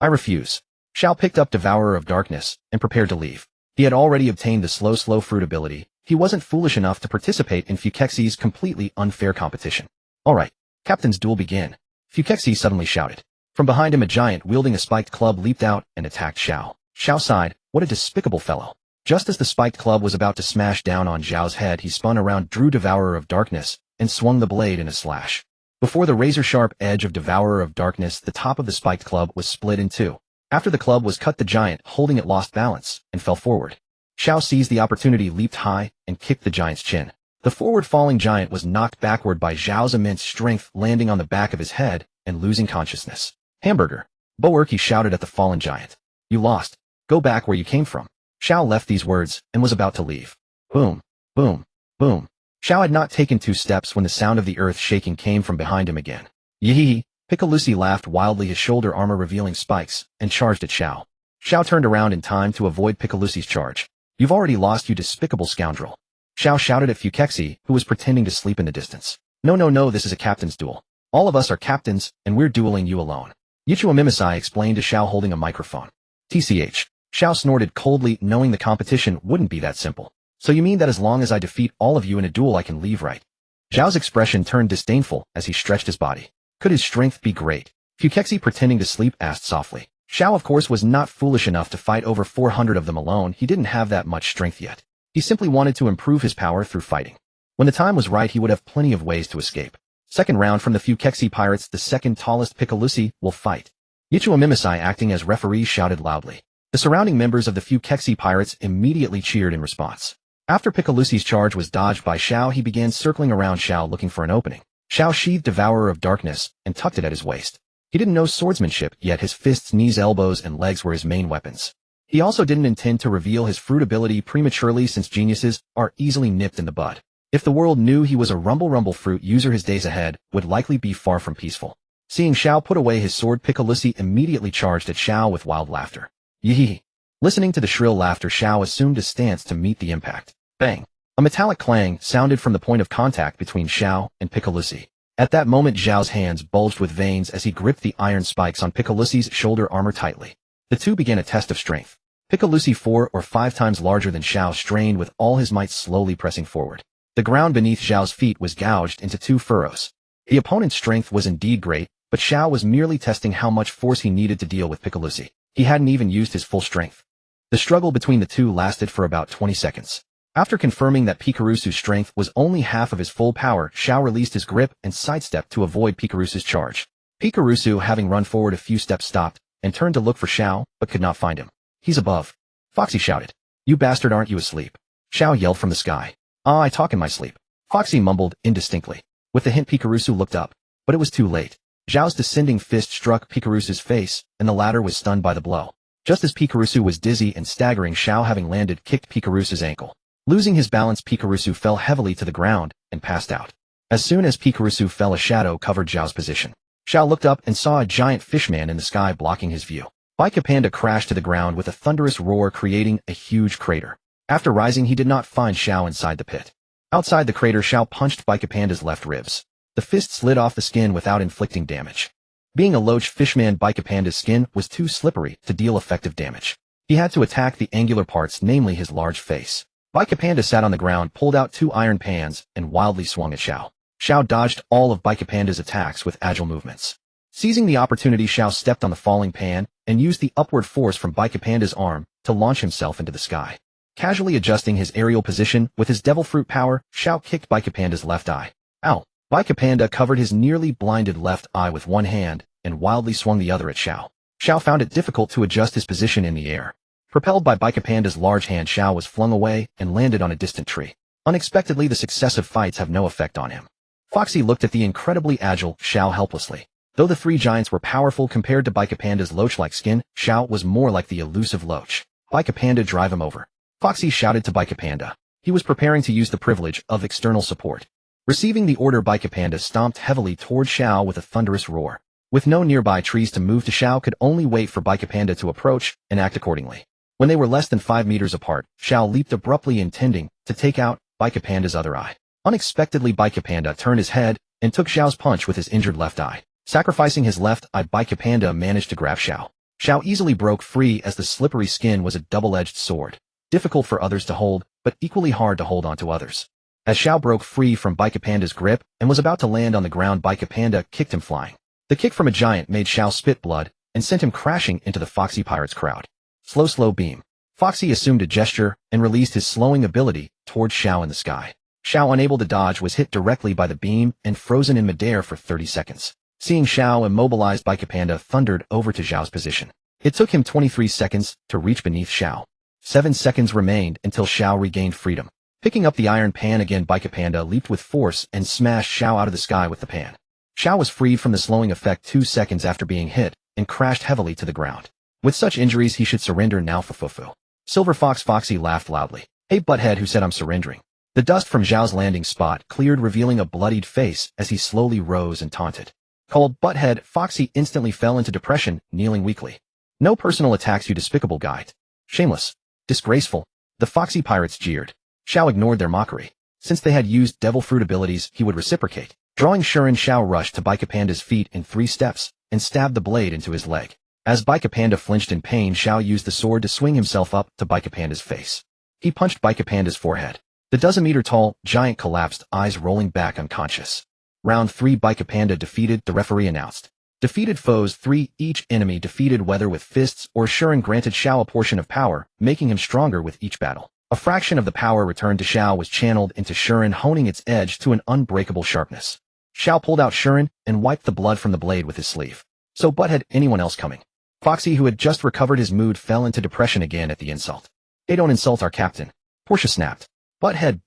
Speaker 1: "I refuse." Zhao picked up Devourer of Darkness and prepared to leave. He had already obtained the slow fruit ability. He wasn't foolish enough to participate in Fukaxi's completely unfair competition. "All right, captain's duel begin." Fukaxi suddenly shouted. From behind him, a giant wielding a spiked club leaped out and attacked Zhao. Zhao sighed. What a despicable fellow. Just as the spiked club was about to smash down on Zhao's head, he spun around, drew Devourer of Darkness, and swung the blade in a slash. Before the razor-sharp edge of Devourer of Darkness, the top of the spiked club was split in two. After the club was cut, the giant, holding it, lost balance and fell forward. Zhao seized the opportunity, leaped high, and kicked the giant's chin. The forward-falling giant was knocked backward by Zhao's immense strength, landing on the back of his head and losing consciousness. "Hamburger! Boerk," he shouted at the fallen giant. "You lost. Go back where you came from." Zhao left these words and was about to leave. Boom, boom, boom. Zhao had not taken 2 steps when the sound of the earth shaking came from behind him again. "Yee!" Picalusi laughed wildly, his shoulder armor revealing spikes, and charged at Zhao. Zhao turned around in time to avoid Picalusi's charge. "You've already lost, you despicable scoundrel." Zhao shouted at Fukaxi, who was pretending to sleep in the distance. No, this is a captain's duel. All of us are captains, and we're dueling you alone." Omni-Ability explained to Zhao, holding a microphone. Zhao snorted coldly, knowing the competition wouldn't be that simple. "So you mean that as long as I defeat all of you in a duel, I can leave, right?" Zhao's expression turned disdainful as he stretched his body. "Could his strength be great?" Fukaxi, pretending to sleep, asked softly. Zhao, of course, was not foolish enough to fight over 400 of them alone. He didn't have that much strength yet. He simply wanted to improve his power through fighting. When the time was right, he would have plenty of ways to escape. Second round from the Fukaxi pirates, the second tallest Picalusi will fight. Omni-Ability, acting as referee, shouted loudly. The surrounding members of the Fukaxi pirates immediately cheered in response. After Picalusi's charge was dodged by Zhao, he began circling around Zhao looking for an opening. Zhao sheathed Devourer of Darkness and tucked it at his waist. He didn't know swordsmanship, yet his fists, knees, elbows, and legs were his main weapons. He also didn't intend to reveal his fruit ability prematurely, since geniuses are easily nipped in the bud. If the world knew he was a rumble fruit user, his days ahead would likely be far from peaceful. Seeing Zhao put away his sword, Picalusi immediately charged at Zhao with wild laughter. Yee! Listening to the shrill laughter, Zhao assumed a stance to meet the impact. Bang! A metallic clang sounded from the point of contact between Zhao and Picalusi. At that moment, Zhao's hands bulged with veins as he gripped the iron spikes on Picalusi's shoulder armor tightly. The two began a test of strength. Picalusi, 4 or 5 times larger than Zhao, strained with all his might, slowly pressing forward. The ground beneath Zhao's feet was gouged into 2 furrows. The opponent's strength was indeed great, but Xiao was merely testing how much force he needed to deal with Picalusi. He hadn't even used his full strength. The struggle between the two lasted for about 20 seconds. After confirming that Pikarusu's strength was only half of his full power, Xiao released his grip and sidestepped to avoid Pikarusu's charge. Pikarusu, having run forward a few steps, stopped and turned to look for Xiao, but could not find him. "He's above," Foxy shouted. "You bastard, aren't you asleep?" Xiao yelled from the sky. "Ah, I talk in my sleep," Foxy mumbled indistinctly. With the hint, Pikarusu looked up, but it was too late. Xiao's descending fist struck Pikarusu's face, and the latter was stunned by the blow. Just as Pikarusu was dizzy and staggering, Xiao, having landed, kicked Pikarusu's ankle. Losing his balance, Pikarusu fell heavily to the ground and passed out. As soon as Pikarusu fell, a shadow covered Xiao's position. Xiao looked up and saw a giant fishman in the sky blocking his view. Bika Panda crashed to the ground with a thunderous roar, creating a huge crater. After rising, he did not find Xiao inside the pit. Outside the crater, Xiao punched Bika Panda's left ribs. The fist slid off the skin without inflicting damage. Being a loach fishman, Bika Panda's skin was too slippery to deal effective damage. He had to attack the angular parts, namely his large face. Bika Panda sat on the ground, pulled out 2 iron pans, and wildly swung at Xiao. Xiao dodged all of Bika Panda's attacks with agile movements. Seizing the opportunity, Xiao stepped on the falling pan and used the upward force from Bika Panda's arm to launch himself into the sky. Casually adjusting his aerial position with his devil fruit power, Xiao kicked Bika Panda's left eye. Ow! Bika Panda covered his nearly blinded left eye with one hand and wildly swung the other at Xiao. Xiao found it difficult to adjust his position in the air. Propelled by Bika Panda's large hand, Xiao was flung away and landed on a distant tree. Unexpectedly, the successive fights have no effect on him. Foxy looked at the incredibly agile Xiao helplessly. Though the 3 giants were powerful compared to Bika Panda's loach-like skin, Xiao was more like the elusive loach. Bika Panda, drive him over, Foxy shouted to Bika Panda. He was preparing to use the privilege of external support. Receiving the order, Bika Panda stomped heavily toward Xiao with a thunderous roar. With no nearby trees to move to, Xiao could only wait for Bika Panda to approach and act accordingly. When they were less than 5 meters apart, Xiao leaped abruptly, intending to take out Bika Panda's other eye. Unexpectedly, Bika Panda turned his head and took Xiao's punch with his injured left eye. Sacrificing his left eye, Bika Panda managed to grab Xiao. Xiao easily broke free, as the slippery skin was a double-edged sword, difficult for others to hold, but equally hard to hold onto others. As Xiao broke free from Bika Panda's grip and was about to land on the ground, Bika Panda kicked him flying. The kick from a giant made Xiao spit blood and sent him crashing into the Foxy Pirates crowd. Slow beam. Foxy assumed a gesture and released his slowing ability towards Xiao in the sky. Xiao, unable to dodge, was hit directly by the beam and frozen in midair for 30 seconds. Seeing Xiao immobilized, Bika Panda thundered over to Xiao's position. It took him 23 seconds to reach beneath Xiao. 7 seconds remained until Xiao regained freedom. Picking up the iron pan again, Bika Panda leaped with force and smashed Xiao out of the sky with the pan. Xiao was freed from the slowing effect 2 seconds after being hit and crashed heavily to the ground. With such injuries, he should surrender now. Fufu. Silver Fox Foxy laughed loudly. "Hey, butthead, who said I'm surrendering?" The dust from Xiao's landing spot cleared, revealing a bloodied face as he slowly rose and taunted. Called butthead, Foxy instantly fell into depression, kneeling weakly. "No personal attacks, you despicable guy. Shameless. Disgraceful." The Foxy Pirates jeered. Xiao ignored their mockery. Since they had used devil fruit abilities, he would reciprocate. Drawing Shuren, Xiao rushed to Bika Panda's feet in 3 steps and stabbed the blade into his leg. As Bika Panda flinched in pain, Xiao used the sword to swing himself up to Bika Panda's face. He punched Bika Panda's forehead. The dozen-meter-tall giant collapsed, eyes rolling back, unconscious. Round 3, Bika Panda defeated, the referee announced. Defeated foes 3, each enemy defeated whether with fists or Shuren granted Xiao a portion of power, making him stronger with each battle. A fraction of the power returned to Xiao was channeled into Shuren, honing its edge to an unbreakable sharpness. Xiao pulled out Shuren and wiped the blood from the blade with his sleeve. "So butthead, anyone else coming?" Foxy, who had just recovered his mood, fell into depression again at the insult. "Hey, don't insult our captain," Portia snapped. Butthead.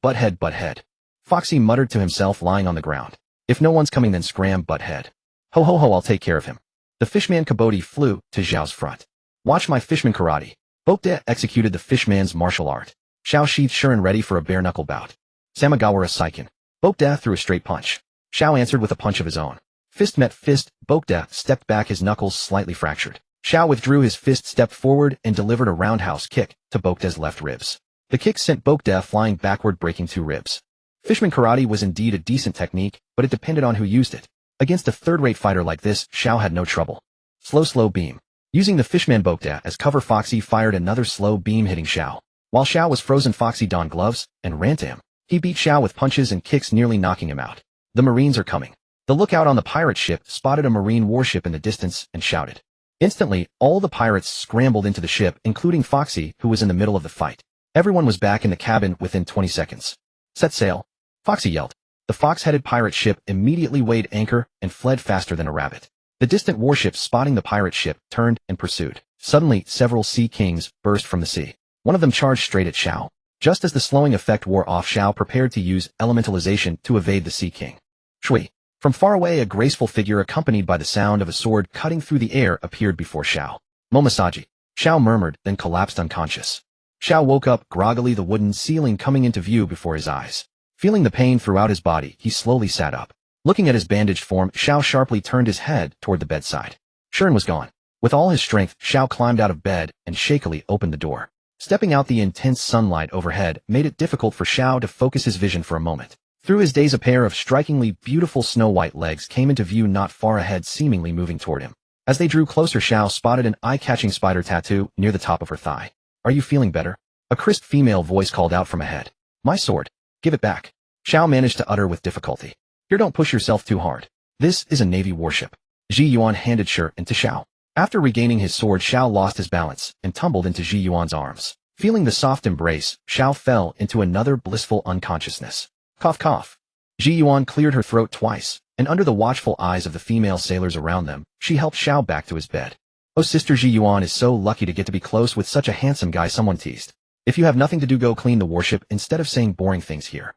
Speaker 1: Foxy muttered to himself, lying on the ground. "If no one's coming, then scram, butthead. Ho, I'll take care of him." The fishman Kabodi flew to Xiao's front. "Watch my fishman karate." Bokde executed the fishman's martial art. Xiao sheathed Shuren, ready for a bare-knuckle bout. Samagawara Saiken. Bokde threw a straight punch. Xiao answered with a punch of his own. Fist met fist. Bokde stepped back, his knuckles slightly fractured. Xiao withdrew his fist, stepped forward, and delivered a roundhouse kick to Bokde's left ribs. The kick sent Bokde flying backward, breaking 2 ribs. Fishman karate was indeed a decent technique, but it depended on who used it. Against a third-rate fighter like this, Xiao had no trouble. Slow beam. Using the fishman Bokde as cover, Foxy fired another slow beam, hitting Xiao. While Xiao was frozen, Foxy donned gloves and ran to him. He beat Xiao with punches and kicks, nearly knocking him out. "The Marines are coming." The lookout on the pirate ship spotted a marine warship in the distance and shouted. Instantly, all the pirates scrambled into the ship, including Foxy, who was in the middle of the fight. Everyone was back in the cabin within 20 seconds. Set sail, Foxy yelled. The fox-headed pirate ship immediately weighed anchor and fled faster than a rabbit. The distant warship, spotting the pirate ship, turned and pursued. Suddenly, several sea kings burst from the sea. One of them charged straight at Xiao. Just as the slowing effect wore off, Xiao prepared to use elementalization to evade the sea king. Shui. From far away, a graceful figure accompanied by the sound of a sword cutting through the air appeared before Xiao. Momosaji. Xiao murmured, then collapsed unconscious. Xiao woke up groggily, the wooden ceiling coming into view before his eyes. Feeling the pain throughout his body, he slowly sat up. Looking at his bandaged form, Xiao sharply turned his head toward the bedside. Shuren was gone. With all his strength, Xiao climbed out of bed and shakily opened the door. Stepping out, the intense sunlight overhead made it difficult for Xiao to focus his vision for a moment. Through his daze, a pair of strikingly beautiful snow-white legs came into view not far ahead, seemingly moving toward him. As they drew closer, Xiao spotted an eye-catching spider tattoo near the top of her thigh. "Are you feeling better?" A crisp female voice called out from ahead. "My sword. Give it back." Xiao managed to utter with difficulty. "Here, don't push yourself too hard. This is a Navy warship." Ji Yuan handed Shuren to Xiao. After regaining his sword, Xiao lost his balance and tumbled into Ji Yuan's arms. Feeling the soft embrace, Xiao fell into another blissful unconsciousness. Cough, cough. Ji Yuan cleared her throat twice, and under the watchful eyes of the female sailors around them, she helped Xiao back to his bed. "Oh, Sister Ji Yuan is so lucky to get to be close with such a handsome guy," someone teased. "If you have nothing to do, go clean the warship instead of saying boring things here."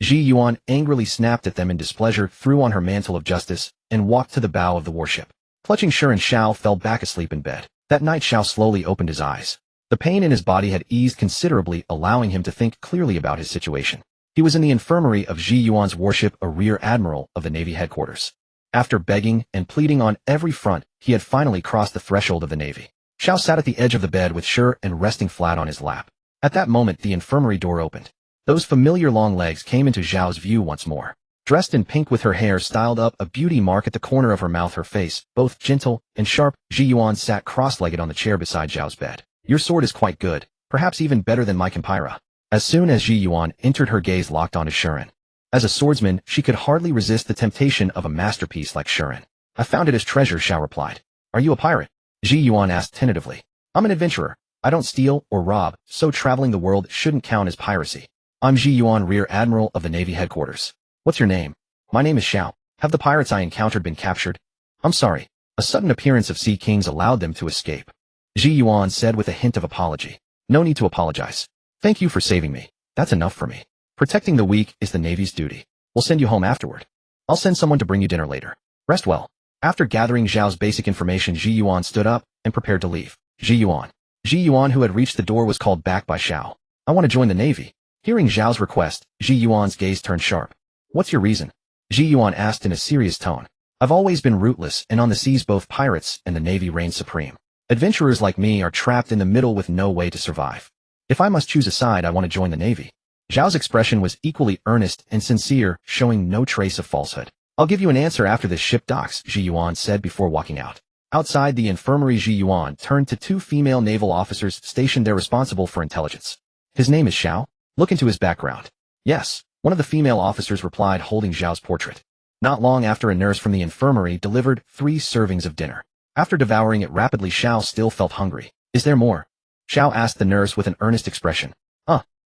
Speaker 1: Ji Yuan angrily snapped at them in displeasure, threw on her mantle of justice, and walked to the bow of the warship. Clutching Shuren, Xiao fell back asleep in bed. That night, Xiao slowly opened his eyes. The pain in his body had eased considerably, allowing him to think clearly about his situation. He was in the infirmary of Ji Yuan's warship, a rear admiral of the Navy headquarters. After begging and pleading on every front, he had finally crossed the threshold of the Navy. Xiao sat at the edge of the bed with Shuren resting flat on his lap. At that moment, the infirmary door opened. Those familiar long legs came into Xiao's view once more. Dressed in pink with her hair styled up, a beauty mark at the corner of her mouth, her face both gentle and sharp, Ji Yuan sat cross-legged on the chair beside Xiao's bed. "Your sword is quite good, perhaps even better than my Kempira." As soon as Ji Yuan entered, her gaze locked onto Shuren. As a swordsman, she could hardly resist the temptation of a masterpiece like Shuren. "I found it as treasure," Xiao replied. "Are you a pirate?" Ji Yuan asked tentatively. "I'm an adventurer. I don't steal or rob, so traveling the world shouldn't count as piracy. I'm Ji Yuan, Rear Admiral of the Navy headquarters." "What's your name?" "My name is Xiao. Have the pirates I encountered been captured?" "I'm sorry. A sudden appearance of sea kings allowed them to escape," Ji Yuan said with a hint of apology. "No need to apologize. Thank you for saving me. That's enough for me. Protecting the weak is the Navy's duty. We'll send you home afterward. I'll send someone to bring you dinner later. Rest well." After gathering Zhao's basic information, Ji Yuan stood up and prepared to leave. Ji Yuan, who had reached the door, was called back by Xiao. "I want to join the Navy." Hearing Zhao's request, Ji Yuan's gaze turned sharp. "What's your reason?" Ji Yuan asked in a serious tone. "I've always been rootless, and on the seas both pirates and the Navy reign supreme. Adventurers like me are trapped in the middle with no way to survive. If I must choose a side, I want to join the Navy." Zhao's expression was equally earnest and sincere, showing no trace of falsehood. "I'll give you an answer after this ship docks," Ji Yuan said before walking out. Outside the infirmary, Ji Yuan turned to two female naval officers stationed there responsible for intelligence. "His name is Xiao? Look into his background." "Yes," one of the female officers replied, holding Zhao's portrait. Not long after, a nurse from the infirmary delivered 3 servings of dinner. After devouring it rapidly, Xiao still felt hungry. "Is there more?" Xiao asked the nurse with an earnest expression.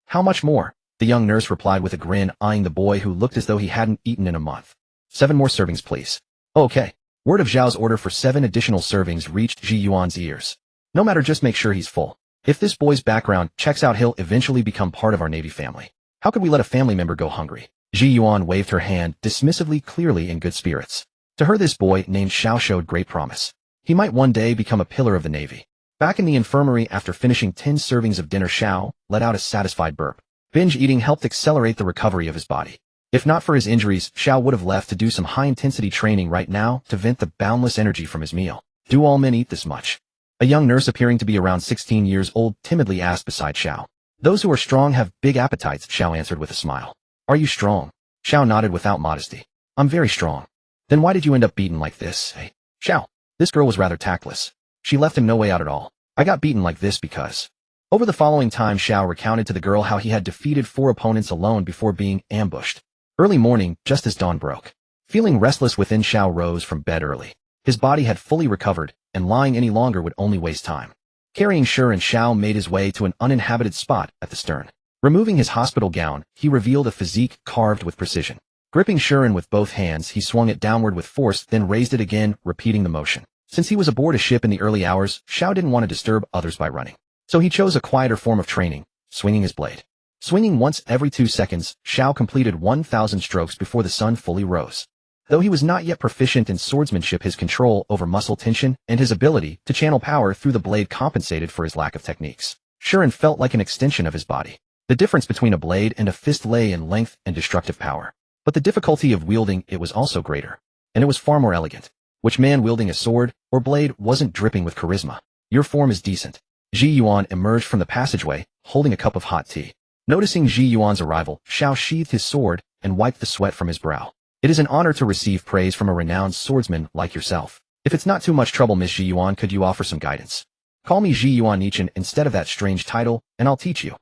Speaker 1: How much more?" The young nurse replied with a grin, eyeing the boy who looked as though he hadn't eaten in a month. 7 more servings, please." "Oh, okay." Word of Zhao's order for 7 additional servings reached Ji Yuan's ears. "No matter, just make sure he's full. If this boy's background checks out, he'll eventually become part of our Navy family. How could we let a family member go hungry?" Ji Yuan waved her hand dismissively, clearly in good spirits. To her, this boy named Xiao showed great promise. He might one day become a pillar of the Navy. Back in the infirmary, after finishing 10 servings of dinner, Xiao let out a satisfied burp. Binge eating helped accelerate the recovery of his body. If not for his injuries, Xiao would have left to do some high-intensity training right now to vent the boundless energy from his meal. "Do all men eat this much?" A young nurse appearing to be around 16 years old timidly asked beside Xiao. "Those who are strong have big appetites," Xiao answered with a smile. "Are you strong?" Xiao nodded without modesty. "I'm very strong." "Then why did you end up beaten like this, eh?" "Xiao, this girl was rather tactless. She left him no way out at all. I got beaten like this because..." Over the following time, Xiao recounted to the girl how he had defeated 4 opponents alone before being ambushed. Early morning, just as dawn broke. Feeling restless within, Xiao rose from bed early. His body had fully recovered, and lying any longer would only waste time. Carrying Shi and Xiao made his way to an uninhabited spot at the stern. Removing his hospital gown, he revealed a physique carved with precision. Gripping Shirin with both hands, he swung it downward with force, then raised it again, repeating the motion. Since he was aboard a ship in the early hours, Xiao didn't want to disturb others by running. So he chose a quieter form of training, swinging his blade. Swinging once every 2 seconds, Xiao completed 1,000 strokes before the sun fully rose. Though he was not yet proficient in swordsmanship, his control over muscle tension and his ability to channel power through the blade compensated for his lack of techniques. Shirin felt like an extension of his body. The difference between a blade and a fist lay in length and destructive power. But the difficulty of wielding it was also greater. And it was far more elegant. Which man wielding a sword or blade wasn't dripping with charisma? Your form is decent. Ji Yuan emerged from the passageway, holding a cup of hot tea. Noticing Ji Yuan's arrival, Xiao sheathed his sword and wiped the sweat from his brow. It is an honor to receive praise from a renowned swordsman like yourself. If it's not too much trouble, Miss Ji Yuan, could you offer some guidance? Call me Ji Yuan Nichin instead of that strange title, and I'll teach you.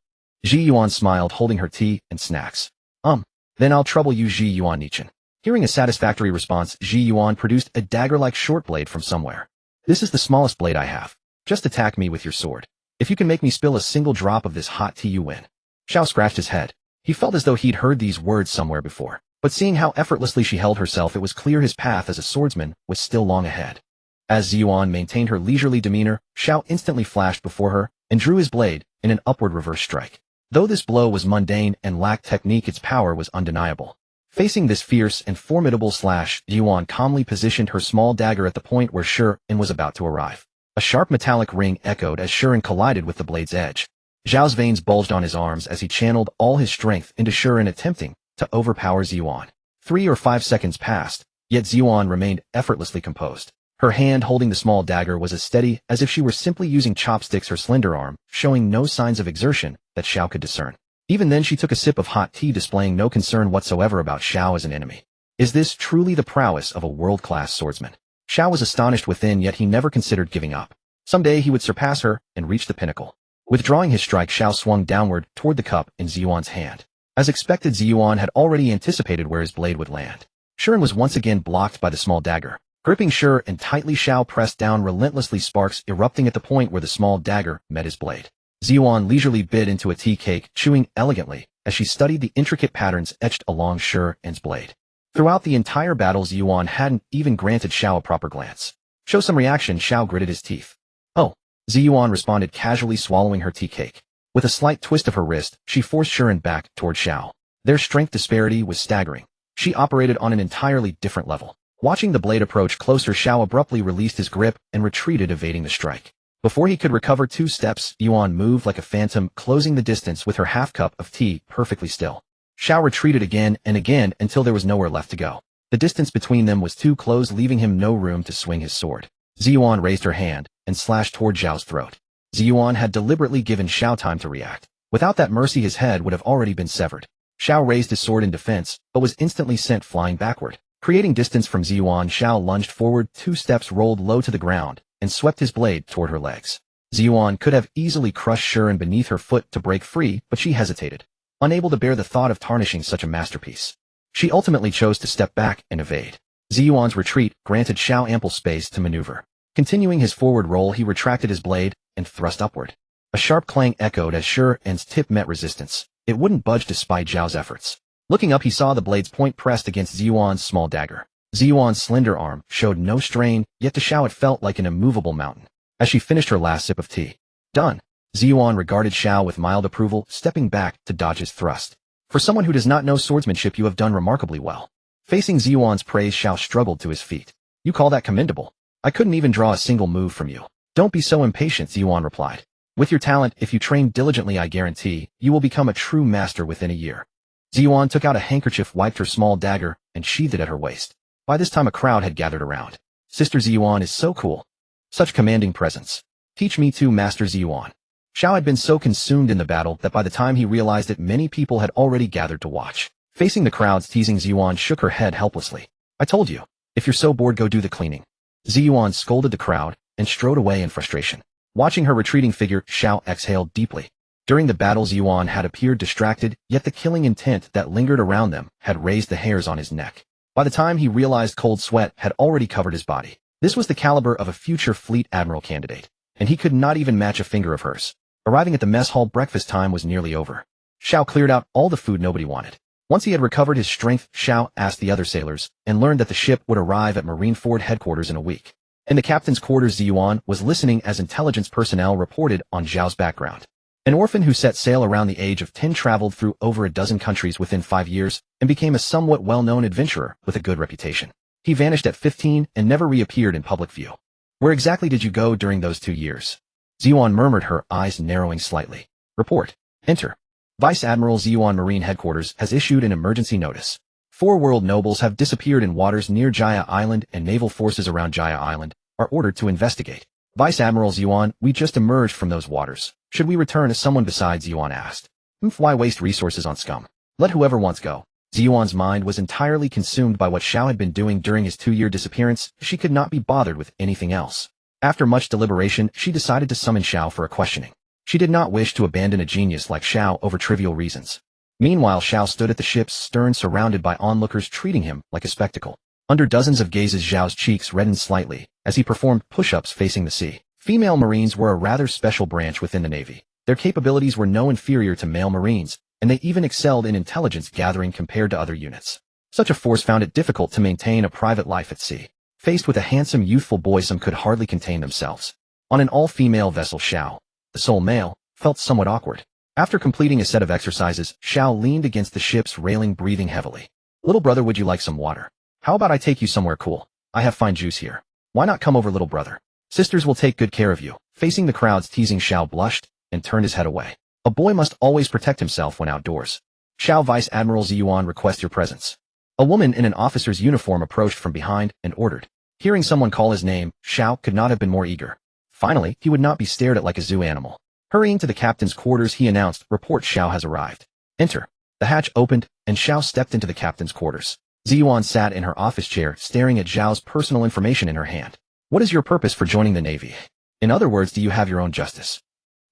Speaker 1: Ji Yuan smiled, holding her tea and snacks. Then I'll trouble you, Ji Yuan Nichin. Hearing a satisfactory response, Ji Yuan produced a dagger-like short blade from somewhere. This is the smallest blade I have. Just attack me with your sword. If you can make me spill a single drop of this hot tea, you win. Xiao scratched his head. He felt as though he'd heard these words somewhere before. But seeing how effortlessly she held herself, it was clear his path as a swordsman was still long ahead. As Ziyuan maintained her leisurely demeanor, Xiao instantly flashed before her and drew his blade in an upward reverse strike. Though this blow was mundane and lacked technique, its power was undeniable. Facing this fierce and formidable slash, Ziyuan calmly positioned her small dagger at the point where Shirin was about to arrive. A sharp metallic ring echoed as Shirin collided with the blade's edge. Zhao's veins bulged on his arms as he channeled all his strength into Shirin, attempting to overpower Ziyuan. 3 or 5 seconds passed, yet Ziyuan remained effortlessly composed. Her hand holding the small dagger was as steady as if she were simply using chopsticks, her slender arm showing no signs of exertion that Xiao could discern. Even then, she took a sip of hot tea, displaying no concern whatsoever about Xiao as an enemy. Is this truly the prowess of a world-class swordsman? Xiao was astonished within, yet he never considered giving up. Someday he would surpass her and reach the pinnacle. Withdrawing his strike, Xiao swung downward toward the cup in Ziyuan's hand. As expected, Ziyuan had already anticipated where his blade would land. Shirin was once again blocked by the small dagger. Gripping Shirin and tightly, Xiao pressed down relentlessly, sparks erupting at the point where the small dagger met his blade. Ziyuan leisurely bit into a tea cake, chewing elegantly as she studied the intricate patterns etched along Shirin's blade. Throughout the entire battle, Ziyuan hadn't even granted Xiao a proper glance. Show some reaction, Xiao gritted his teeth. Oh, Ziyuan responded, casually swallowing her tea cake. With a slight twist of her wrist, she forced Shirin back toward Xiao. Their strength disparity was staggering. She operated on an entirely different level. Watching the blade approach closer, Xiao abruptly released his grip and retreated, evading the strike. Before he could recover 2 steps, Yuan moved like a phantom, closing the distance with her half cup of tea perfectly still. Xiao retreated again and again until there was nowhere left to go. The distance between them was too close, leaving him no room to swing his sword. Ziyuan raised her hand and slashed toward Xiao's throat. Ziyuan had deliberately given Xiao time to react. Without that mercy, his head would have already been severed. Xiao raised his sword in defense, but was instantly sent flying backward. Creating distance from Ziyuan, Xiao lunged forward 2 steps, rolled low to the ground, and swept his blade toward her legs. Ziyuan could have easily crushed Shirin beneath her foot to break free, but she hesitated, unable to bear the thought of tarnishing such a masterpiece. She ultimately chose to step back and evade. Ziyuan's retreat granted Xiao ample space to maneuver. Continuing his forward roll, he retracted his blade and thrust upward. A sharp clang echoed as Shirin's tip met resistance. It wouldn't budge despite Zhao's efforts. Looking up, he saw the blade's point pressed against Ziyuan's small dagger. Ziyuan's slender arm showed no strain, yet to Xiao it felt like an immovable mountain. As she finished her last sip of tea. Done. Ziyuan regarded Xiao with mild approval, stepping back to dodge his thrust. For someone who does not know swordsmanship, you have done remarkably well. Facing Ziyuan's praise, Xiao struggled to his feet. You call that commendable? I couldn't even draw a single move from you. Don't be so impatient, Ziyuan replied. With your talent, if you train diligently, I guarantee you will become a true master within a year. Ziyuan took out a handkerchief, wiped her small dagger, and sheathed it at her waist. By this time, a crowd had gathered around. Sister Ziyuan is so cool. Such commanding presence. Teach me too, Master Ziyuan. Xiao had been so consumed in the battle that by the time he realized it, many people had already gathered to watch. Facing the crowds teasing, Ziyuan shook her head helplessly. I told you. If you're so bored, go do the cleaning. Ziyuan scolded the crowd and strode away in frustration. Watching her retreating figure, Xiao exhaled deeply. During the battle, Ziyuan had appeared distracted, yet the killing intent that lingered around them had raised the hairs on his neck. By the time he realized cold sweat had already covered his body. This was the caliber of a future fleet admiral candidate, and he could not even match a finger of hers. Arriving at the mess hall, breakfast time was nearly over. Xiao cleared out all the food nobody wanted. Once he had recovered his strength, Xiao asked the other sailors, and learned that the ship would arrive at Marineford headquarters in a week. In the captain's quarters, Ziyuan was listening as intelligence personnel reported on Zhao's background. An orphan who set sail around the age of 10, traveled through over a dozen countries within 5 years, and became a somewhat well-known adventurer with a good reputation. He vanished at 15 and never reappeared in public view. Where exactly did you go during those 2 years? Ziyuan murmured, her eyes narrowing slightly. Report. Enter. Vice Admiral Ziyuan Marine Headquarters has issued an emergency notice. 4 world nobles have disappeared in waters near Jaya Island, and naval forces around Jaya Island are ordered to investigate. Vice Admiral Ziyuan, we just emerged from those waters. Should we return? As someone besides Ziyuan asked. Why waste resources on scum? Let whoever wants go. Ziyuan's mind was entirely consumed by what Xiao had been doing during his 2-year disappearance. She could not be bothered with anything else. After much deliberation, she decided to summon Xiao for a questioning. She did not wish to abandon a genius like Xiao over trivial reasons. Meanwhile, Xiao stood at the ship's stern, surrounded by onlookers treating him like a spectacle. Under dozens of gazes, Zhao's cheeks reddened slightly as he performed push-ups facing the sea. Female Marines were a rather special branch within the Navy. Their capabilities were no inferior to male Marines, and they even excelled in intelligence gathering compared to other units. Such a force found it difficult to maintain a private life at sea. Faced with a handsome, youthful boy, some could hardly contain themselves. On an all-female vessel, Xiao, the sole male, felt somewhat awkward. After completing a set of exercises, Xiao leaned against the ship's railing, breathing heavily. Little brother, would you like some water? How about I take you somewhere cool? I have fine juice here. Why not come over, little brother? Sisters will take good care of you. Facing the crowds teasing, Xiao blushed and turned his head away. A boy must always protect himself when outdoors. Xiao, Vice Admiral Ziyuan requests your presence. A woman in an officer's uniform approached from behind and ordered. Hearing someone call his name, Xiao could not have been more eager. Finally, he would not be stared at like a zoo animal. Hurrying to the captain's quarters, he announced, report, Xiao has arrived. Enter. The hatch opened, and Xiao stepped into the captain's quarters. Ziyuan sat in her office chair, staring at Zhao's personal information in her hand. What is your purpose for joining the Navy? In other words, do you have your own justice?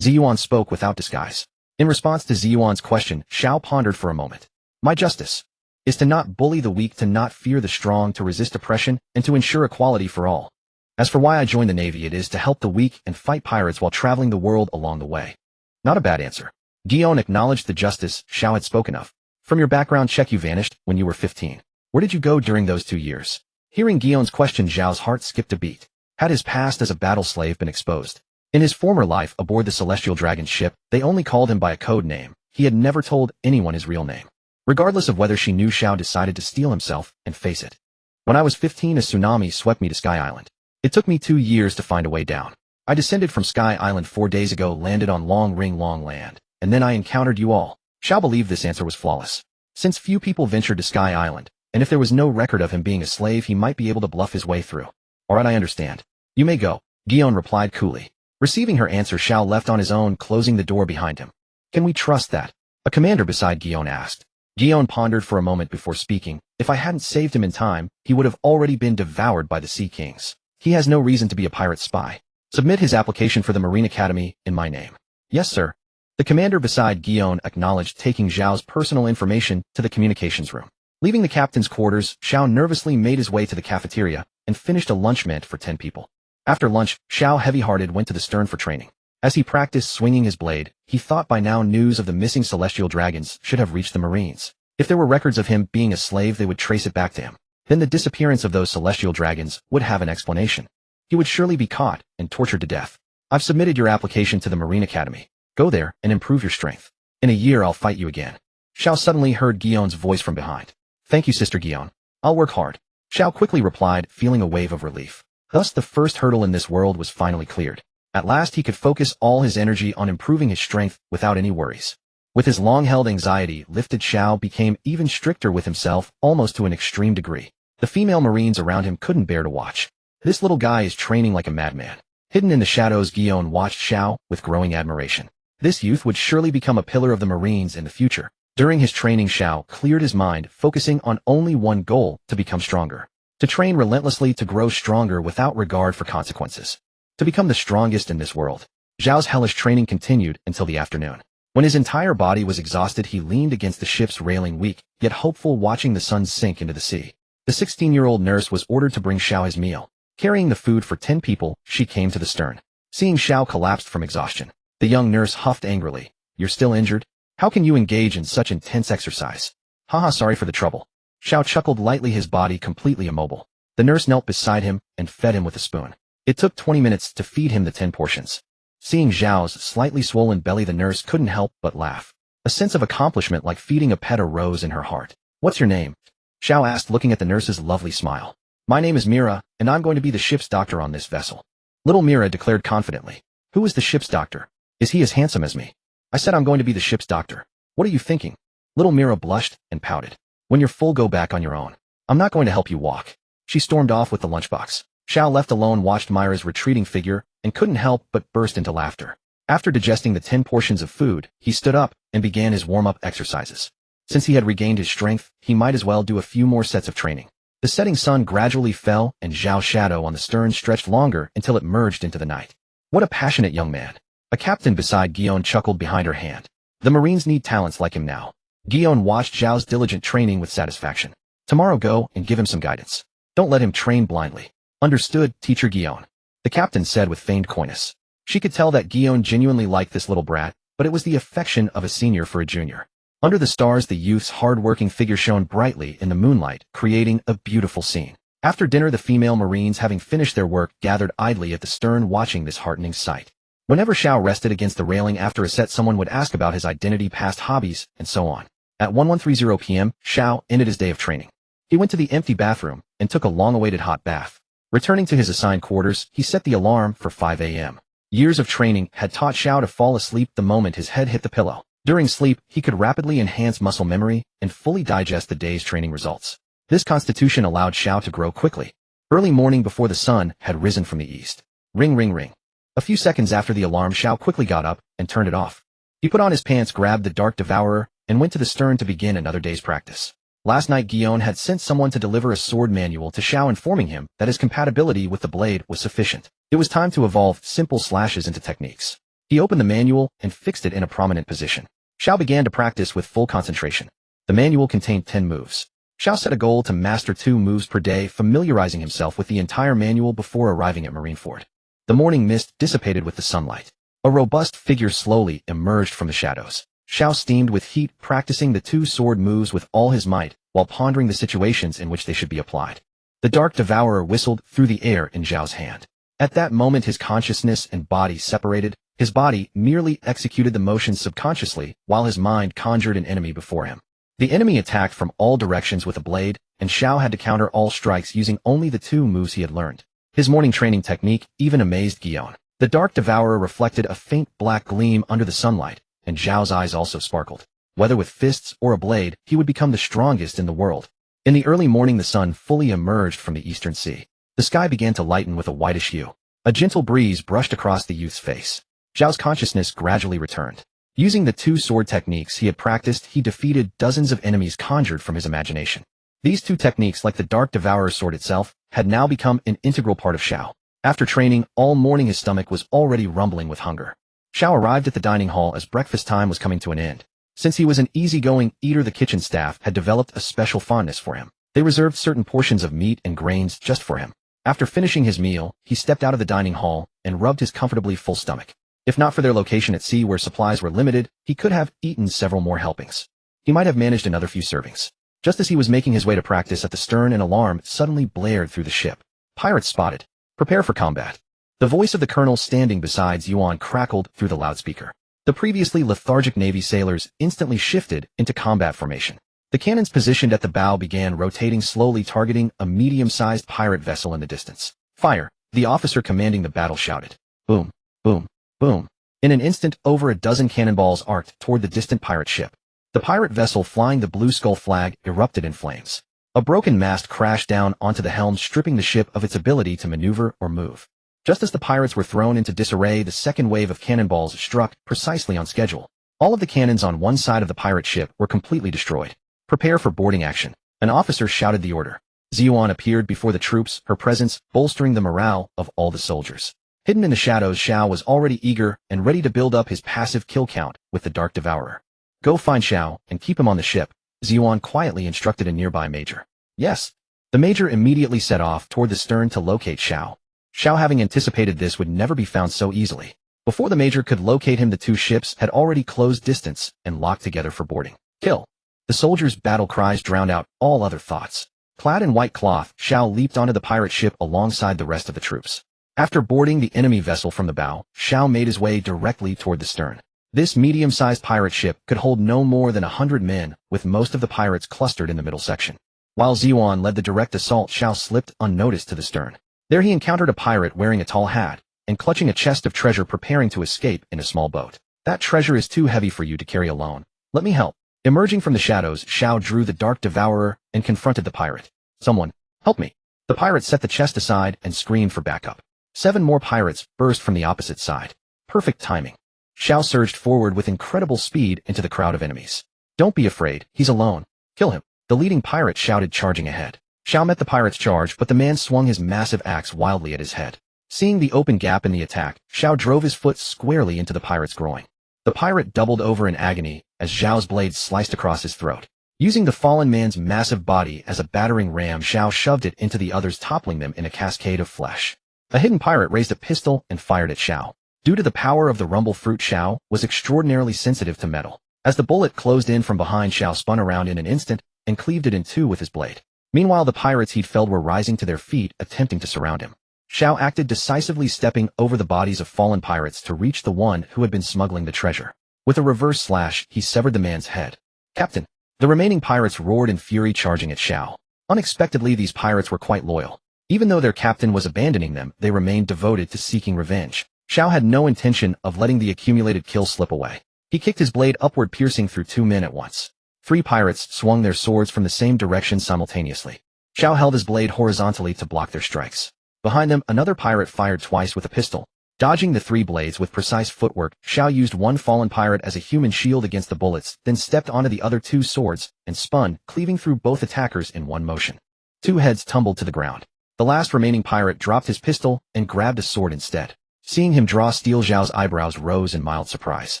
Speaker 1: Ziyuan spoke without disguise. In response to Ziyuan's question, Xiao pondered for a moment. My justice is to not bully the weak, to not fear the strong, to resist oppression, and to ensure equality for all. As for why I joined the Navy, it is to help the weak and fight pirates while traveling the world along the way. Not a bad answer. Guillaume acknowledged the justice Xiao had spoken of. From your background check, you vanished when you were 15. Where did you go during those 2 years? Hearing Guillaume's question, Zhao's heart skipped a beat. Had his past as a battle slave been exposed? In his former life aboard the Celestial Dragon ship, they only called him by a code name. He had never told anyone his real name. Regardless of whether she knew, Xiao decided to steel himself and face it. When I was 15, a tsunami swept me to Sky Island. It took me 2 years to find a way down. I descended from Sky Island 4 days ago, landed on Long Ring Long Land, and then I encountered you all. Xiao believed this answer was flawless. Since few people ventured to Sky Island, and if there was no record of him being a slave, he might be able to bluff his way through. Alright, I understand. You may go, Guillaume replied coolly. Receiving her answer, Xiao left on his own, closing the door behind him. Can we trust that? A commander beside Guillaume asked. Guillaume pondered for a moment before speaking. If I hadn't saved him in time, he would have already been devoured by the Sea Kings. He has no reason to be a pirate spy. Submit his application for the Marine Academy in my name. Yes, sir. The commander beside Guillaume acknowledged, taking Zhao's personal information to the communications room. Leaving the captain's quarters, Xiao nervously made his way to the cafeteria and finished a lunch meant for 10 people. After lunch, Xiao, heavy-hearted, went to the stern for training. As he practiced swinging his blade, he thought by now news of the missing celestial dragons should have reached the Marines. If there were records of him being a slave, they would trace it back to him. Then the disappearance of those celestial dragons would have an explanation. He would surely be caught and tortured to death. I've submitted your application to the Marine Academy. Go there and improve your strength. In a year, I'll fight you again. Xiao suddenly heard Guillaume's voice from behind. Thank you, Sister Guillaume. I'll work hard. Xiao quickly replied, feeling a wave of relief. Thus, the first hurdle in this world was finally cleared. At last, he could focus all his energy on improving his strength without any worries. With his long-held anxiety lifted, Xiao became even stricter with himself, almost to an extreme degree. The female Marines around him couldn't bear to watch. This little guy is training like a madman. Hidden in the shadows, Guillaume watched Xiao with growing admiration. This youth would surely become a pillar of the Marines in the future. During his training, Xiao cleared his mind, focusing on only one goal: to become stronger. To train relentlessly, to grow stronger without regard for consequences. To become the strongest in this world. Zhao's hellish training continued until the afternoon. When his entire body was exhausted, he leaned against the ship's railing, weak, yet hopeful, watching the sun sink into the sea. The 16-year-old nurse was ordered to bring Xiao his meal. Carrying the food for 10 people, she came to the stern. Seeing Xiao collapsed from exhaustion, the young nurse huffed angrily. "You're still injured? How can you engage in such intense exercise?" "Haha, sorry for the trouble." Xiao chuckled lightly, his body completely immobile. The nurse knelt beside him and fed him with a spoon. It took 20 minutes to feed him the 10 portions. Seeing Xiao's slightly swollen belly, the nurse couldn't help but laugh. A sense of accomplishment like feeding a pet arose in her heart. "What's your name?" Xiao asked, looking at the nurse's lovely smile. "My name is Mera, and I'm going to be the ship's doctor on this vessel." Little Mera declared confidently. "Who is the ship's doctor? Is he as handsome as me?" "I said I'm going to be the ship's doctor. What are you thinking?" Little Mera blushed and pouted. "When you're full, go back on your own. I'm not going to help you walk." She stormed off with the lunchbox. Xiao, left alone, watched Mera's retreating figure and couldn't help but burst into laughter. After digesting the 10 portions of food, he stood up and began his warm-up exercises. Since he had regained his strength, he might as well do a few more sets of training. The setting sun gradually fell, and Zhao's shadow on the stern stretched longer until it merged into the night. What a passionate young man. A captain beside Guillaume chuckled behind her hand. The Marines need talents like him now. Guillaume watched Zhao's diligent training with satisfaction. "Tomorrow go and give him some guidance. Don't let him train blindly." "Understood, Teacher Guillaume," the captain said with feigned coyness. She could tell that Guillaume genuinely liked this little brat, but it was the affection of a senior for a junior. Under the stars, the youth's hard-working figure shone brightly in the moonlight, creating a beautiful scene. After dinner, the female Marines, having finished their work, gathered idly at the stern watching this heartening sight. Whenever Xiao rested against the railing after a set, someone would ask about his identity, past hobbies, and so on. At 11:30 p.m., Xiao ended his day of training. He went to the empty bathroom and took a long-awaited hot bath. Returning to his assigned quarters, he set the alarm for 5 a.m. Years of training had taught Xiao to fall asleep the moment his head hit the pillow. During sleep, he could rapidly enhance muscle memory and fully digest the day's training results. This constitution allowed Xiao to grow quickly. Early morning, before the sun had risen from the east. Ring, ring, ring. A few seconds after the alarm, Xiao quickly got up and turned it off. He put on his pants, grabbed the Dark Devourer, and went to the stern to begin another day's practice. Last night, Guillaume had sent someone to deliver a sword manual to Xiao, informing him that his compatibility with the blade was sufficient. It was time to evolve simple slashes into techniques. He opened the manual and fixed it in a prominent position. Xiao began to practice with full concentration. The manual contained 10 moves. Xiao set a goal to master 2 moves per day, familiarizing himself with the entire manual before arriving at Marineford. The morning mist dissipated with the sunlight. A robust figure slowly emerged from the shadows. Xiao steamed with heat, practicing the 2 sword moves with all his might, while pondering the situations in which they should be applied. The Dark Devourer whistled through the air in Zhao's hand. At that moment, his consciousness and body separated. His body merely executed the motions subconsciously, while his mind conjured an enemy before him. The enemy attacked from all directions with a blade, and Xiao had to counter all strikes using only the 2 moves he had learned. His morning training technique even amazed Guillaume. The Dark Devourer reflected a faint black gleam under the sunlight, and Zhao's eyes also sparkled. Whether with fists or a blade, he would become the strongest in the world. In the early morning, the sun fully emerged from the eastern sea. The sky began to lighten with a whitish hue. A gentle breeze brushed across the youth's face. Zhao's consciousness gradually returned. Using the 2 sword techniques he had practiced, he defeated dozens of enemies conjured from his imagination. These 2 techniques, like the Dark Devourer sword itself, had now become an integral part of Xiao. After training all morning, his stomach was already rumbling with hunger. Xiao arrived at the dining hall as breakfast time was coming to an end. Since he was an easygoing eater, the kitchen staff had developed a special fondness for him. They reserved certain portions of meat and grains just for him. After finishing his meal, he stepped out of the dining hall and rubbed his comfortably full stomach. If not for their location at sea where supplies were limited, he could have eaten several more helpings. He might have managed another few servings. Just as he was making his way to practice at the stern, an alarm suddenly blared through the ship. "Pirates spotted. Prepare for combat." The voice of the colonel standing beside Yuan crackled through the loudspeaker. The previously lethargic Navy sailors instantly shifted into combat formation. The cannons positioned at the bow began rotating slowly, targeting a medium-sized pirate vessel in the distance. "Fire!" the officer commanding the battle shouted. Boom, boom, boom. In an instant, over a dozen cannonballs arced toward the distant pirate ship. The pirate vessel flying the blue skull flag erupted in flames. A broken mast crashed down onto the helm, stripping the ship of its ability to maneuver or move. Just as the pirates were thrown into disarray, the second wave of cannonballs struck precisely on schedule. All of the cannons on one side of the pirate ship were completely destroyed. "Prepare for boarding action." An officer shouted the order. Ziyuan appeared before the troops, her presence bolstering the morale of all the soldiers. Hidden in the shadows, Xiao was already eager and ready to build up his passive kill count with the Dark Devourer. "Go find Xiao and keep him on the ship," Ziyuan quietly instructed a nearby major. "Yes." The major immediately set off toward the stern to locate Xiao. Xiao, having anticipated this, would never be found so easily. Before the major could locate him, the two ships had already closed distance and locked together for boarding. Kill! The soldiers' battle cries drowned out all other thoughts. Clad in white cloth, Xiao leaped onto the pirate ship alongside the rest of the troops. After boarding the enemy vessel from the bow, Xiao made his way directly toward the stern. This medium-sized pirate ship could hold no more than 100 men, with most of the pirates clustered in the middle section. While Ziyuan led the direct assault, Xiao slipped unnoticed to the stern. There he encountered a pirate wearing a tall hat and clutching a chest of treasure, preparing to escape in a small boat. That treasure is too heavy for you to carry alone. Let me help. Emerging from the shadows, Xiao drew the Dark Devourer and confronted the pirate. Someone, help me. The pirate set the chest aside and screamed for backup. 7 more pirates burst from the opposite side. Perfect timing. Xiao surged forward with incredible speed into the crowd of enemies. Don't be afraid, he's alone. Kill him. The leading pirate shouted, charging ahead. Xiao met the pirate's charge, but the man swung his massive axe wildly at his head. Seeing the open gap in the attack, Xiao drove his foot squarely into the pirate's groin. The pirate doubled over in agony as Xiao's blade sliced across his throat. Using the fallen man's massive body as a battering ram, Xiao shoved it into the others, toppling them in a cascade of flesh. A hidden pirate raised a pistol and fired at Xiao. Due to the power of the rumble fruit, Xiao was extraordinarily sensitive to metal. As the bullet closed in from behind, Xiao spun around in an instant and cleaved it in two with his blade. Meanwhile, the pirates he'd felled were rising to their feet, attempting to surround him. Xiao acted decisively, stepping over the bodies of fallen pirates to reach the one who had been smuggling the treasure. With a reverse slash, he severed the man's head. Captain! The remaining pirates roared in fury, charging at Xiao. Unexpectedly, these pirates were quite loyal. Even though their captain was abandoning them, they remained devoted to seeking revenge. Xiao had no intention of letting the accumulated kills slip away. He kicked his blade upward, piercing through 2 men at once. 3 pirates swung their swords from the same direction simultaneously. Xiao held his blade horizontally to block their strikes. Behind them, another pirate fired twice with a pistol. Dodging the 3 blades with precise footwork, Xiao used one fallen pirate as a human shield against the bullets, then stepped onto the other 2 swords and spun, cleaving through both attackers in one motion. 2 heads tumbled to the ground. The last remaining pirate dropped his pistol and grabbed a sword instead. Seeing him draw steel, Xiao's eyebrows rose in mild surprise.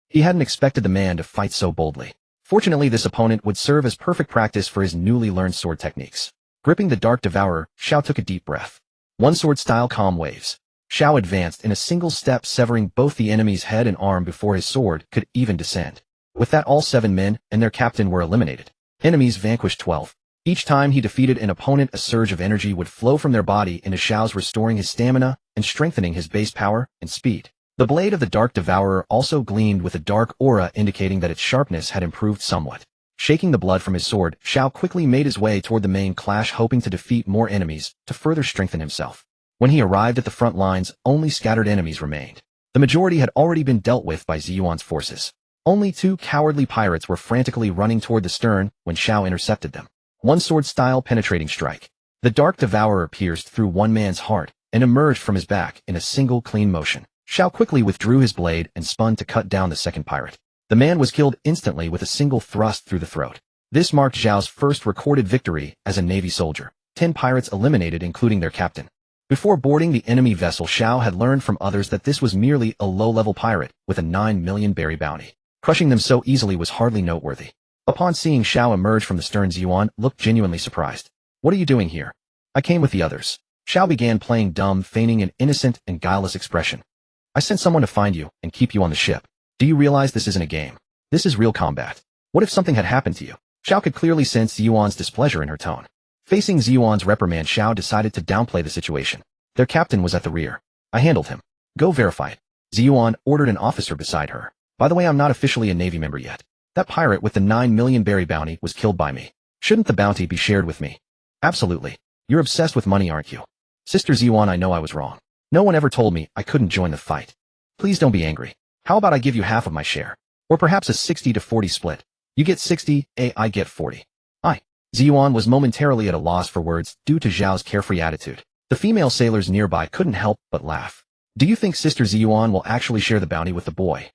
Speaker 1: He hadn't expected the man to fight so boldly. Fortunately, this opponent would serve as perfect practice for his newly learned sword techniques. Gripping the Dark Devourer, Xiao took a deep breath. One sword style calm waves. Xiao advanced in a single step, severing both the enemy's head and arm before his sword could even descend. With that, all 7 men and their captain were eliminated. Enemies vanquished 12. Each time he defeated an opponent, a surge of energy would flow from their body into Xiao's, restoring his stamina and strengthening his base power and speed. The blade of the Dark Devourer also gleamed with a dark aura, indicating that its sharpness had improved somewhat. Shaking the blood from his sword, Xiao quickly made his way toward the main clash, hoping to defeat more enemies to further strengthen himself. When he arrived at the front lines, only scattered enemies remained. The majority had already been dealt with by Ziyuan's forces. Only 2 cowardly pirates were frantically running toward the stern when Xiao intercepted them. One sword-style penetrating strike. The Dark Devourer pierced through one man's heart and emerged from his back in a single clean motion. Xiao quickly withdrew his blade and spun to cut down the second pirate. The man was killed instantly with a single thrust through the throat. This marked Xiao's first recorded victory as a Navy soldier. 10 pirates eliminated, including their captain. Before boarding the enemy vessel, Xiao had learned from others that this was merely a low-level pirate with a 9 million berry bounty. Crushing them so easily was hardly noteworthy. Upon seeing Xiao emerge from the stern, Ziyuan looked genuinely surprised. What are you doing here? I came with the others. Xiao began playing dumb, feigning an innocent and guileless expression. I sent someone to find you and keep you on the ship. Do you realize this isn't a game? This is real combat. What if something had happened to you? Xiao could clearly sense Ziyuan's displeasure in her tone. Facing Ziyuan's reprimand, Xiao decided to downplay the situation. Their captain was at the rear. I handled him. Go verify it. Ziyuan ordered an officer beside her. By the way, I'm not officially a Navy member yet. That pirate with the 9 million berry bounty was killed by me. Shouldn't the bounty be shared with me? Absolutely. You're obsessed with money, aren't you? Sister Ziyuan, I know I was wrong. No one ever told me I couldn't join the fight. Please don't be angry. How about I give you half of my share? Or perhaps a 60-40 split. You get 60, I get 40. Ziyuan was momentarily at a loss for words due to Zhao's carefree attitude. The female sailors nearby couldn't help but laugh. Do you think Sister Ziyuan will actually share the bounty with the boy?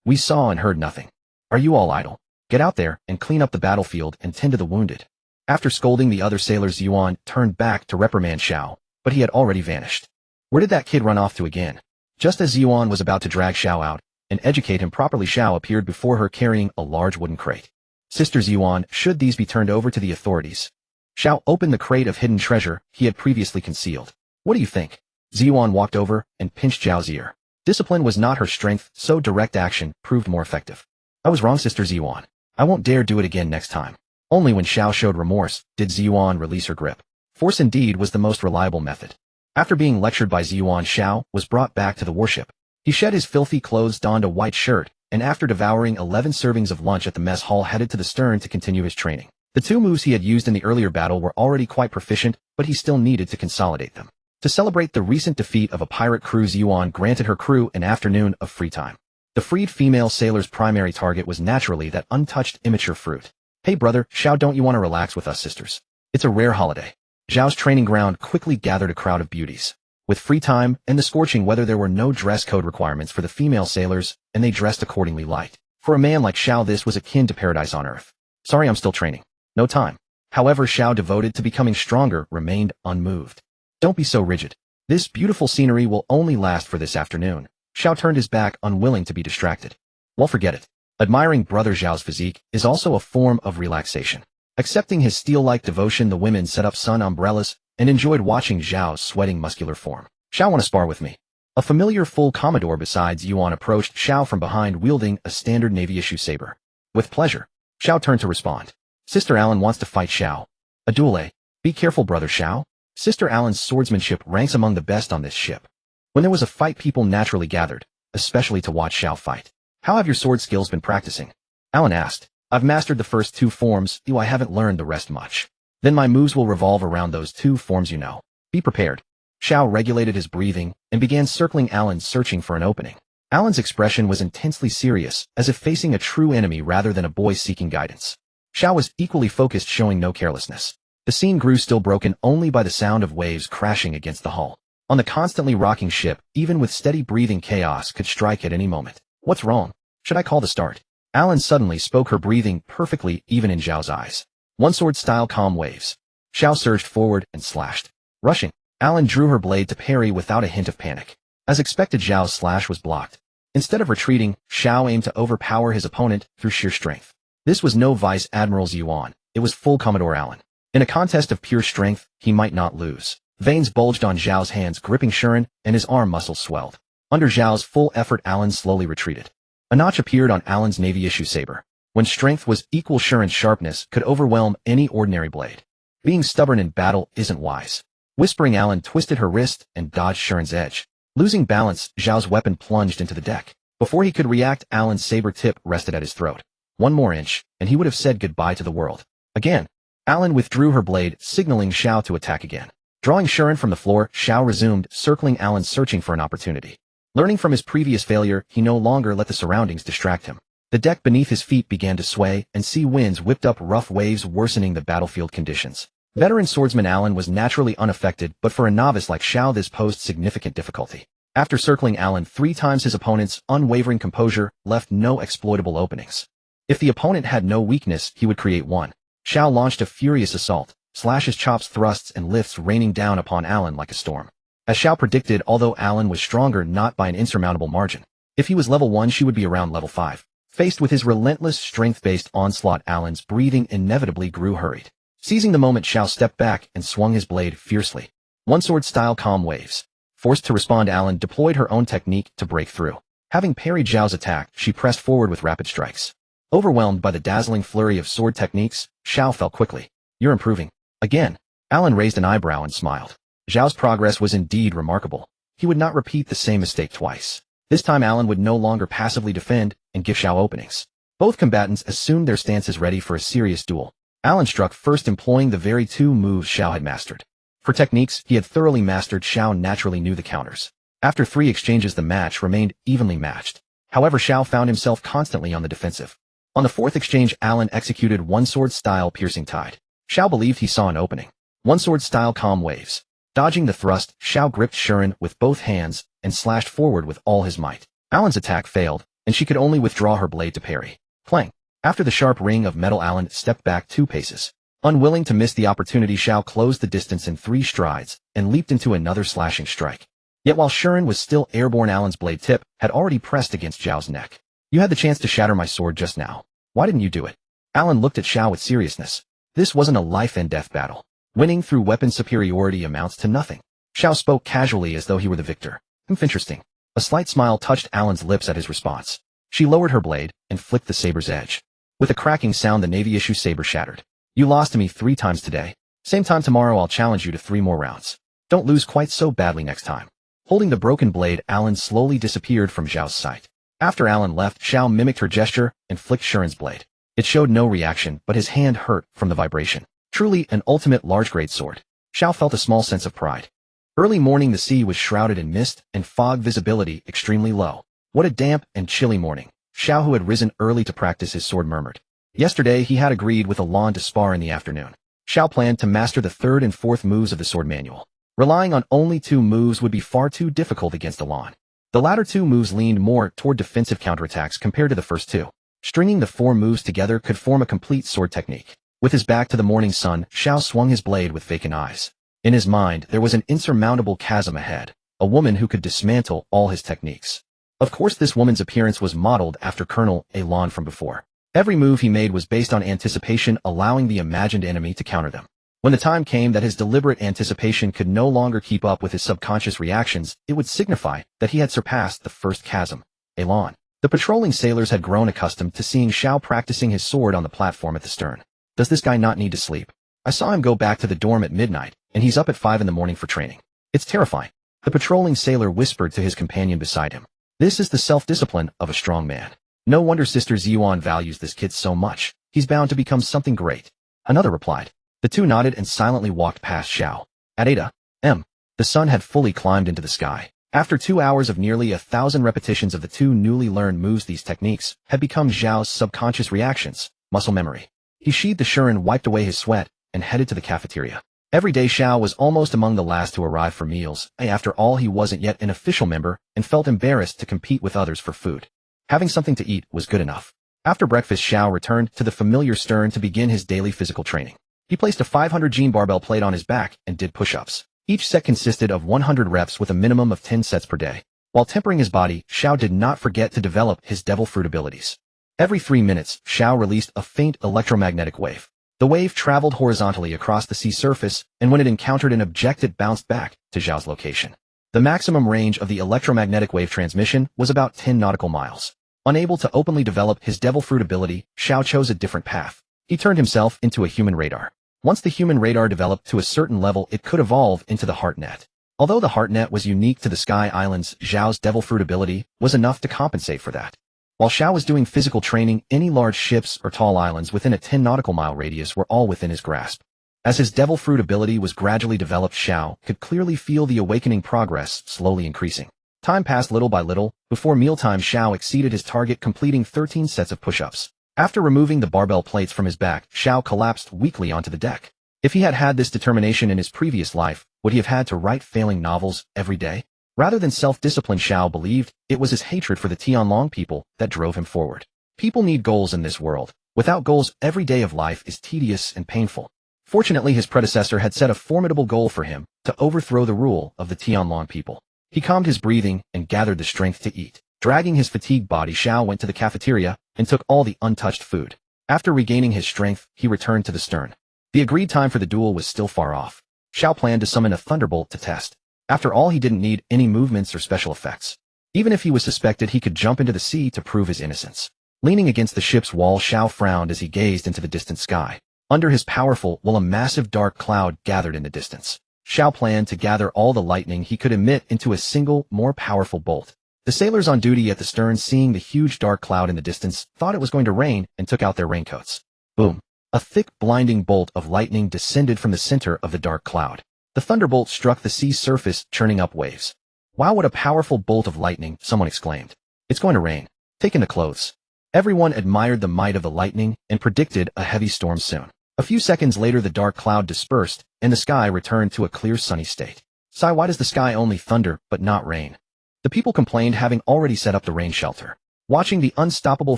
Speaker 1: We saw and heard nothing. Are you all idle? Get out there and clean up the battlefield and tend to the wounded. After scolding the other sailors, Ziyuan turned back to reprimand Xiao, but he had already vanished. Where did that kid run off to again? Just as Ziyuan was about to drag Xiao out and educate him properly, Xiao appeared before her carrying a large wooden crate. Sister Ziyuan, should these be turned over to the authorities? Xiao opened the crate of hidden treasure he had previously concealed. What do you think? Ziyuan walked over and pinched Zhao's ear. Discipline was not her strength, so direct action proved more effective. I was wrong, Sister Ziyuan. I won't dare do it again next time. Only when Xiao showed remorse did Ziyuan release her grip. Force indeed was the most reliable method. After being lectured by Ziyuan, Xiao was brought back to the warship. He shed his filthy clothes, donned a white shirt, and after devouring 11 servings of lunch at the mess hall headed to the stern to continue his training. The 2 moves he had used in the earlier battle were already quite proficient, but he still needed to consolidate them. To celebrate the recent defeat of a pirate crew, Ziyuan granted her crew an afternoon of free time. The freed female sailor's primary target was naturally that untouched immature fruit. Hey brother, Xiao, don't you want to relax with us sisters? It's a rare holiday. Zhao's training ground quickly gathered a crowd of beauties. With free time and the scorching weather, there were no dress code requirements for the female sailors, and they dressed accordingly light. For a man like Xiao, this was akin to paradise on earth. Sorry, I'm still training. No time. However, Xiao, devoted to becoming stronger, remained unmoved. Don't be so rigid. This beautiful scenery will only last for this afternoon. Xiao turned his back, unwilling to be distracted. Well, forget it. Admiring brother Zhao's physique is also a form of relaxation. Accepting his steel-like devotion, the women set up sun umbrellas and enjoyed watching Zhao's sweating muscular form. Xiao, want to spar with me? A familiar full Commodore besides Yuan approached Xiao from behind, wielding a standard Navy-issue saber. With pleasure. Xiao turned to respond. Sister Alan wants to fight Xiao. A duel, eh? Be careful, brother Xiao. Sister Alan's swordsmanship ranks among the best on this ship. When there was a fight, people naturally gathered, especially to watch Xiao fight. How have your sword skills been practicing? Alan asked. I've mastered the first 2 forms, though I haven't learned the rest much. Then my moves will revolve around those 2 forms, you know. Be prepared. Xiao regulated his breathing and began circling Alan, searching for an opening. Alan's expression was intensely serious, as if facing a true enemy rather than a boy seeking guidance. Xiao was equally focused, showing no carelessness. The scene grew still, broken only by the sound of waves crashing against the hull. On the constantly rocking ship, even with steady breathing, chaos could strike at any moment. What's wrong? Should I call the start? Alan suddenly spoke, her breathing perfectly even in Zhao's eyes. One sword style, calm waves. Xiao surged forward and slashed. Rushing, Alan drew her blade to parry without a hint of panic. As expected, Zhao's slash was blocked. Instead of retreating, Xiao aimed to overpower his opponent through sheer strength. This was no Vice Admiral Yuan, it was full Commodore Alan. In a contest of pure strength, he might not lose. Veins bulged on Zhao's hands, gripping Shuren, and his arm muscles swelled. Under Zhao's full effort, Alan slowly retreated. A notch appeared on Alan's Navy-issue saber. When strength was equal, Shuren's sharpness could overwhelm any ordinary blade. Being stubborn in battle isn't wise. Whispering, Alan twisted her wrist and dodged Shuren's edge. Losing balance, Zhao's weapon plunged into the deck. Before he could react, Alan's saber tip rested at his throat. One more inch, and he would have said goodbye to the world. Again, Alan withdrew her blade, signaling Xiao to attack again. Drawing Shuren from the floor, Xiao resumed, circling Alan, searching for an opportunity. Learning from his previous failure, he no longer let the surroundings distract him. The deck beneath his feet began to sway, and sea winds whipped up rough waves, worsening the battlefield conditions. Veteran swordsman Alan was naturally unaffected, but for a novice like Xiao, this posed significant difficulty. After circling Alan 3 times, his opponent's unwavering composure left no exploitable openings. If the opponent had no weakness, he would create one. Xiao launched a furious assault, slashes, chops, thrusts, and lifts raining down upon Alan like a storm. As Xiao predicted, although Alan was stronger, not by an insurmountable margin. If he was level 1, she would be around level 5. Faced with his relentless strength-based onslaught, Alan's breathing inevitably grew hurried. Seizing the moment, Xiao stepped back and swung his blade fiercely. One sword style, calm waves. Forced to respond, Alan deployed her own technique to break through. Having parried Zhao's attack, she pressed forward with rapid strikes. Overwhelmed by the dazzling flurry of sword techniques, Xiao fell quickly. You're improving. Again. Alan raised an eyebrow and smiled. Zhao's progress was indeed remarkable. He would not repeat the same mistake twice. This time Alan would no longer passively defend and give Xiao openings. Both combatants assumed their stances, ready for a serious duel. Alan struck first, employing the very 2 moves Xiao had mastered. For techniques he had thoroughly mastered, Xiao naturally knew the counters. After 3 exchanges, the match remained evenly matched. However, Xiao found himself constantly on the defensive. On the 4th exchange, Alan executed one sword style, piercing tide. Xiao believed he saw an opening. One sword style, calm waves. Dodging the thrust, Xiao gripped Shuren with both hands and slashed forward with all his might. Alan's attack failed, and she could only withdraw her blade to parry. Clang! After the sharp ring of metal, Alan stepped back 2 paces. Unwilling to miss the opportunity, Xiao closed the distance in 3 strides and leaped into another slashing strike. Yet while Shuren was still airborne, Alan's blade tip had already pressed against Zhao's neck. You had the chance to shatter my sword just now. Why didn't you do it? Alan looked at Xiao with seriousness. This wasn't a life-and-death battle. Winning through weapon superiority amounts to nothing. Xiao spoke casually as though he were the victor. Interesting. A slight smile touched Alan's lips at his response. She lowered her blade and flicked the saber's edge. With a cracking sound, the Navy-issue saber shattered. You lost to me 3 times today. Same time tomorrow I'll challenge you to 3 more rounds. Don't lose quite so badly next time. Holding the broken blade, Alan slowly disappeared from Zhao's sight. After Alan left, Xiao mimicked her gesture and flicked Shuren's blade. It showed no reaction, but his hand hurt from the vibration. Truly an ultimate large-grade sword. Xiao felt a small sense of pride. Early morning, the sea was shrouded in mist and fog, visibility extremely low. What a damp and chilly morning. Xiao, who had risen early to practice his sword, murmured. Yesterday he had agreed with Alon to spar in the afternoon. Xiao planned to master the 3rd and 4th moves of the sword manual. Relying on only 2 moves would be far too difficult against Alon. The latter 2 moves leaned more toward defensive counterattacks compared to the first 2. Stringing the 4 moves together could form a complete sword technique. With his back to the morning sun, Xiao swung his blade with vacant eyes. In his mind, there was an insurmountable chasm ahead, a woman who could dismantle all his techniques. Of course, this woman's appearance was modeled after Colonel Alon from before. Every move he made was based on anticipation, allowing the imagined enemy to counter them. When the time came that his deliberate anticipation could no longer keep up with his subconscious reactions, it would signify that he had surpassed the first chasm. Alon. The patrolling sailors had grown accustomed to seeing Xiao practicing his sword on the platform at the stern. Does this guy not need to sleep? I saw him go back to the dorm at midnight, and he's up at 5 in the morning for training. It's terrifying. The patrolling sailor whispered to his companion beside him. This is the self-discipline of a strong man. No wonder Sister Ziyuan values this kid so much. He's bound to become something great. Another replied. The 2 nodded and silently walked past Xiao. At 8 a.m., the sun had fully climbed into the sky. After 2 hours of nearly 1,000 repetitions of the 2 newly learned moves, these techniques had become Zhao's subconscious reactions, muscle memory. He sheathed the Shuren, wiped away his sweat, and headed to the cafeteria. Every day Xiao was almost among the last to arrive for meals. After all, he wasn't yet an official member and felt embarrassed to compete with others for food. Having something to eat was good enough. After breakfast, Xiao returned to the familiar stern to begin his daily physical training. He placed a 500 gene barbell plate on his back and did push-ups. Each set consisted of 100 reps with a minimum of 10 sets per day. While tempering his body, Xiao did not forget to develop his devil fruit abilities. Every 3 minutes, Xiao released a faint electromagnetic wave. The wave traveled horizontally across the sea surface, and when it encountered an object, it bounced back to Zhao's location. The maximum range of the electromagnetic wave transmission was about 10 nautical miles. Unable to openly develop his devil fruit ability, Xiao chose a different path. He turned himself into a human radar. Once the human radar developed to a certain level, it could evolve into the heart net. Although the heart net was unique to the Sky Islands, Zhao's devil fruit ability was enough to compensate for that. While Xiao was doing physical training, any large ships or tall islands within a 10 nautical mile radius were all within his grasp. As his devil fruit ability was gradually developed, Xiao could clearly feel the awakening progress slowly increasing. Time passed little by little. Before mealtime, Xiao exceeded his target, completing 13 sets of push-ups. After removing the barbell plates from his back, Xiao collapsed weakly onto the deck. If he had had this determination in his previous life, would he have had to write failing novels every day? Rather than self-discipline, Xiao believed it was his hatred for the Tianlong people that drove him forward. People need goals in this world. Without goals, every day of life is tedious and painful. Fortunately, his predecessor had set a formidable goal for him, to overthrow the rule of the Tianlong people. He calmed his breathing and gathered the strength to eat. Dragging his fatigued body, Xiao went to the cafeteria and took all the untouched food. After regaining his strength, he returned to the stern. The agreed time for the duel was still far off. Xiao planned to summon a thunderbolt to test. After all, he didn't need any movements or special effects. Even if he was suspected, he could jump into the sea to prove his innocence. Leaning against the ship's wall, Xiao frowned as he gazed into the distant sky. Under his powerful will, a massive dark cloud gathered in the distance. Xiao planned to gather all the lightning he could emit into a single, more powerful bolt. The sailors on duty at the stern, seeing the huge dark cloud in the distance, thought it was going to rain and took out their raincoats. Boom! A thick, blinding bolt of lightning descended from the center of the dark cloud. The thunderbolt struck the sea's surface, churning up waves. Wow, what a powerful bolt of lightning, someone exclaimed. It's going to rain. Take in the clothes. Everyone admired the might of the lightning and predicted a heavy storm soon. A few seconds later, the dark cloud dispersed, and the sky returned to a clear, sunny state. Sigh, why does the sky only thunder, but not rain? The people complained, having already set up the rain shelter. Watching the unstoppable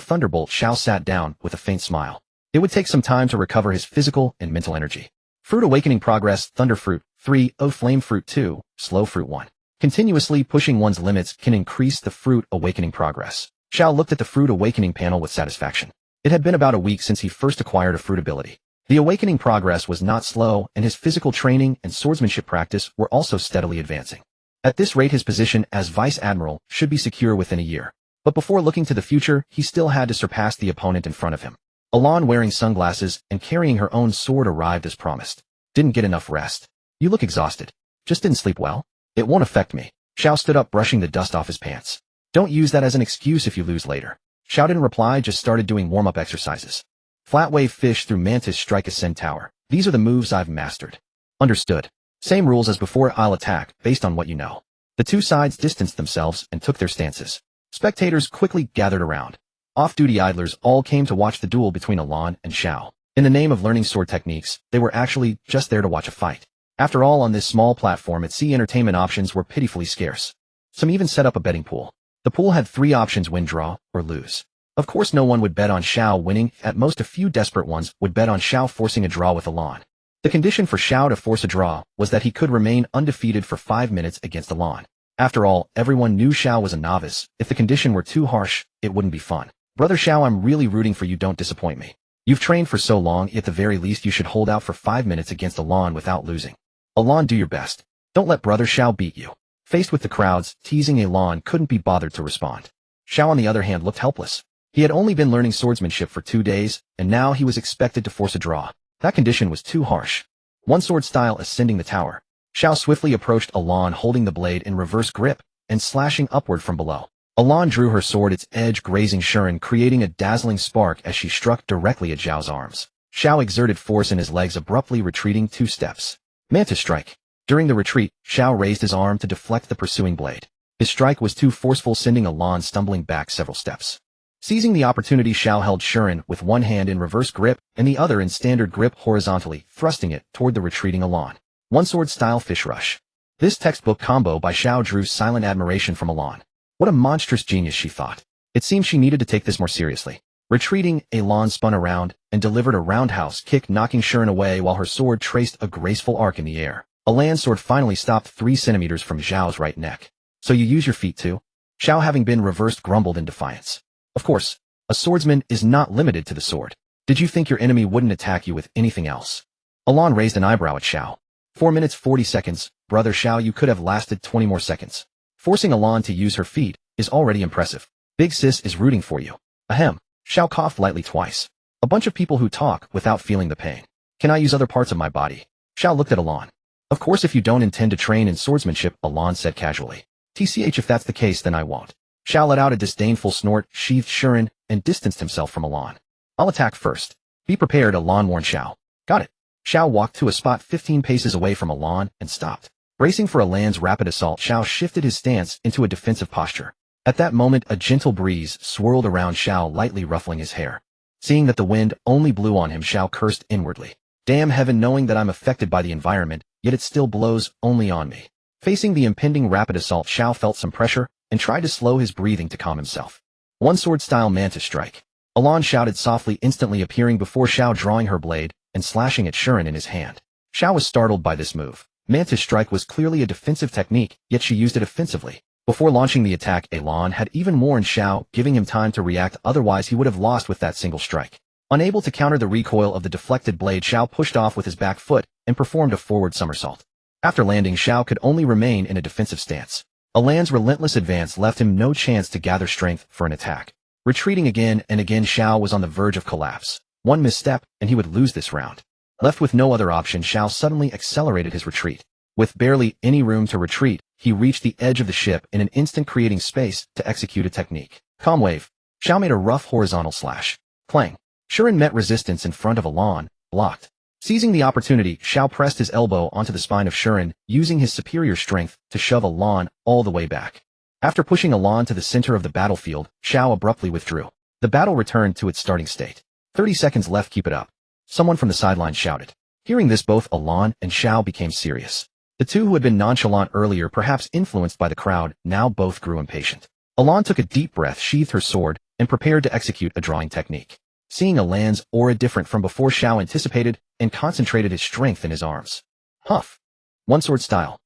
Speaker 1: thunderbolt, Xiao sat down with a faint smile. It would take some time to recover his physical and mental energy. Fruit awakening progress, Thunder Fruit 3, Flame Fruit 2, Slow Fruit 1. Continuously pushing one's limits can increase the fruit awakening progress. Xiao looked at the fruit awakening panel with satisfaction. It had been about a week since he first acquired a fruit ability. The awakening progress was not slow, and his physical training and swordsmanship practice were also steadily advancing. At this rate, his position as vice admiral should be secure within a year. But before looking to the future, he still had to surpass the opponent in front of him. Elan, wearing sunglasses and carrying her own sword, arrived as promised. Didn't get enough rest. You look exhausted. Just didn't sleep well? It won't affect me. Xiao stood up, brushing the dust off his pants. Don't use that as an excuse if you lose later. Xiao didn't reply, just started doing warm-up exercises. Flat wave fish through mantis strike ascend tower. These are the moves I've mastered. Understood. Same rules as before, I'll attack, based on what you know. The two sides distanced themselves and took their stances. Spectators quickly gathered around. Off-duty idlers all came to watch the duel between Elan and Xiao. In the name of learning sword techniques, they were actually just there to watch a fight. After all, on this small platform at sea, entertainment options were pitifully scarce. Some even set up a betting pool. The pool had 3 options: win, draw, or lose. Of course, no one would bet on Xiao winning. At most, a few desperate ones would bet on Xiao forcing a draw with Elan. The condition for Xiao to force a draw was that he could remain undefeated for 5 minutes against Elan. After all, everyone knew Xiao was a novice. If the condition were too harsh, it wouldn't be fun. Brother Xiao, I'm really rooting for you, don't disappoint me. You've trained for so long, at the very least you should hold out for 5 minutes against Elan without losing. Elan, do your best. Don't let Brother Xiao beat you. Faced with the crowds teasing, Elan couldn't be bothered to respond. Xiao, on the other hand, looked helpless. He had only been learning swordsmanship for 2 days, and now he was expected to force a draw. That condition was too harsh. One sword style ascending the tower. Xiao swiftly approached Elan, holding the blade in reverse grip and slashing upward from below. Elan drew her sword, its edge grazing Shuren, creating a dazzling spark as she struck directly at Xiao's arms. Xiao exerted force in his legs, abruptly retreating 2 steps. Mantis strike. During the retreat, Xiao raised his arm to deflect the pursuing blade. His strike was too forceful, sending Elan stumbling back several steps. Seizing the opportunity, Xiao held Shuren with one hand in reverse grip and the other in standard grip horizontally, thrusting it toward the retreating Elan. One sword style fish rush. This textbook combo by Xiao drew silent admiration from Elan. What a monstrous genius, she thought. It seemed she needed to take this more seriously. Retreating, Elan spun around and delivered a roundhouse kick, knocking Shuren away while her sword traced a graceful arc in the air. Elan's sword finally stopped 3 centimeters from Xiao's right neck. So you use your feet too? Xiao, having been reversed, grumbled in defiance. Of course, a swordsman is not limited to the sword. Did you think your enemy wouldn't attack you with anything else? Elan raised an eyebrow at Xiao. 4 minutes 40 seconds, brother Xiao, you could have lasted 20 more seconds. Forcing Elan to use her feet is already impressive. Big sis is rooting for you. Ahem. Xiao coughed lightly twice. A bunch of people who talk without feeling the pain. Can I use other parts of my body? Xiao looked at Elan. Of course, if you don't intend to train in swordsmanship, Elan said casually. TCH, if that's the case, then I won't. Xiao let out a disdainful snort, sheathed Shuren, and distanced himself from Elan. I'll attack first. Be prepared, Elan warned Xiao. Got it. Xiao walked to a spot 15 paces away from Elan and stopped. Bracing for Elan's rapid assault, Xiao shifted his stance into a defensive posture. At that moment, a gentle breeze swirled around Xiao, lightly ruffling his hair. Seeing that the wind only blew on him, Xiao cursed inwardly. Damn heaven, knowing that I'm affected by the environment, yet it still blows only on me. Facing the impending rapid assault, Xiao felt some pressure and tried to slow his breathing to calm himself. One sword style mantis strike. Elan shouted softly, instantly appearing before Xiao, drawing her blade and slashing at Shuren in his hand. Xiao was startled by this move. Mantis strike was clearly a defensive technique, yet she used it offensively. Before launching the attack, Elan had even warned Xiao, giving him time to react, otherwise he would have lost with that single strike. Unable to counter the recoil of the deflected blade, Xiao pushed off with his back foot and performed a forward somersault. After landing, Xiao could only remain in a defensive stance. Elan's relentless advance left him no chance to gather strength for an attack. Retreating again and again, Xiao was on the verge of collapse. One misstep, and he would lose this round. Left with no other option, Xiao suddenly accelerated his retreat. With barely any room to retreat, he reached the edge of the ship in an instant, creating space to execute a technique. Calm wave. Xiao made a rough horizontal slash. Clang. Shuren met resistance in front of Elan, blocked. Seizing the opportunity, Xiao pressed his elbow onto the spine of Shuren, using his superior strength to shove Elan all the way back. After pushing Elan to the center of the battlefield, Xiao abruptly withdrew. The battle returned to its starting state. 30 seconds left, keep it up. Someone from the sideline shouted. Hearing this, both Elan and Xiao became serious. The two who had been nonchalant earlier, perhaps influenced by the crowd, now both grew impatient. Elan took a deep breath, sheathed her sword, and prepared to execute a drawing technique. Seeing Elan's aura different from before, Xiao anticipated and concentrated his strength in his arms. Huff. One sword style.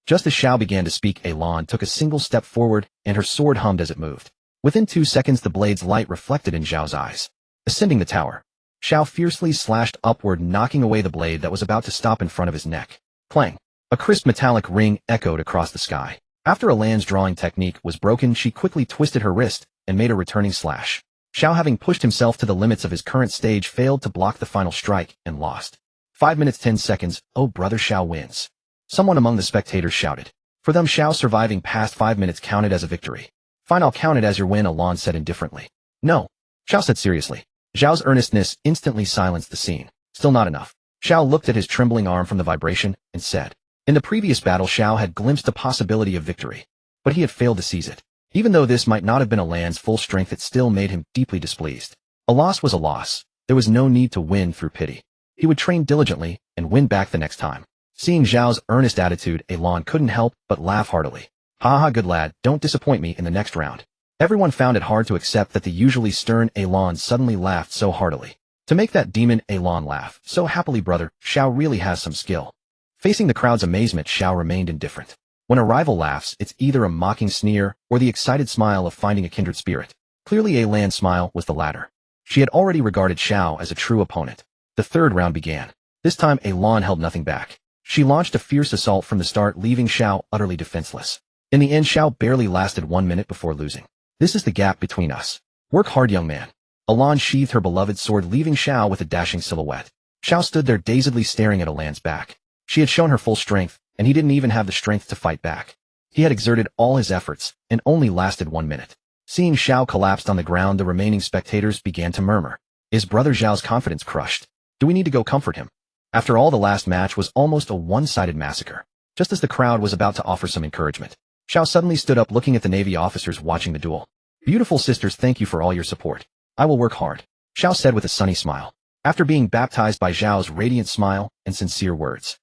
Speaker 1: Just as Xiao began to speak, Elan took a single step forward, and her sword hummed as it moved. Within 2 seconds, the blade's light reflected in Xiao's eyes. Ascending the tower. Xiao fiercely slashed upward, knocking away the blade that was about to stop in front of his neck. Clang! A crisp metallic ring echoed across the sky. After Alan's drawing technique was broken, she quickly twisted her wrist and made a returning slash. Xiao, having pushed himself to the limits of his current stage, failed to block the final strike and lost. 5 minutes 10 seconds, oh brother, Xiao wins. Someone among the spectators shouted. For them, Xiao surviving past 5 minutes counted as a victory. Fine, I'll count it as your win, Alan said indifferently. No, Xiao said seriously. Xiao's earnestness instantly silenced the scene. Still not enough. Xiao looked at his trembling arm from the vibration and said. In the previous battle, Xiao had glimpsed a possibility of victory, but he had failed to seize it. Even though this might not have been Alan's full strength, it still made him deeply displeased. A loss was a loss. There was no need to win through pity. He would train diligently and win back the next time. Seeing Zhao's earnest attitude, Alan couldn't help but laugh heartily. Haha, good lad, don't disappoint me in the next round. Everyone found it hard to accept that the usually stern Alan suddenly laughed so heartily. To make that demon Alan laugh so happily, brother, Xiao really has some skill. Facing the crowd's amazement, Xiao remained indifferent. When a rival laughs, it's either a mocking sneer or the excited smile of finding a kindred spirit. Clearly Alan's smile was the latter. She had already regarded Xiao as a true opponent. The third round began. This time Alan held nothing back. She launched a fierce assault from the start, leaving Xiao utterly defenseless. In the end, Xiao barely lasted 1 minute before losing. This is the gap between us. Work hard, young man. Alan sheathed her beloved sword, leaving Xiao with a dashing silhouette. Xiao stood there dazedly staring at Alan's back. She had shown her full strength, and he didn't even have the strength to fight back. He had exerted all his efforts, and only lasted 1 minute. Seeing Xiao collapsed on the ground, the remaining spectators began to murmur. Is brother Zhao's confidence crushed? Do we need to go comfort him? After all, the last match was almost a one-sided massacre. Just as the crowd was about to offer some encouragement, Xiao suddenly stood up, looking at the Navy officers watching the duel. Beautiful sisters, thank you for all your support. I will work hard, Xiao said with a sunny smile. After being baptized by Zhao's radiant smile and sincere words.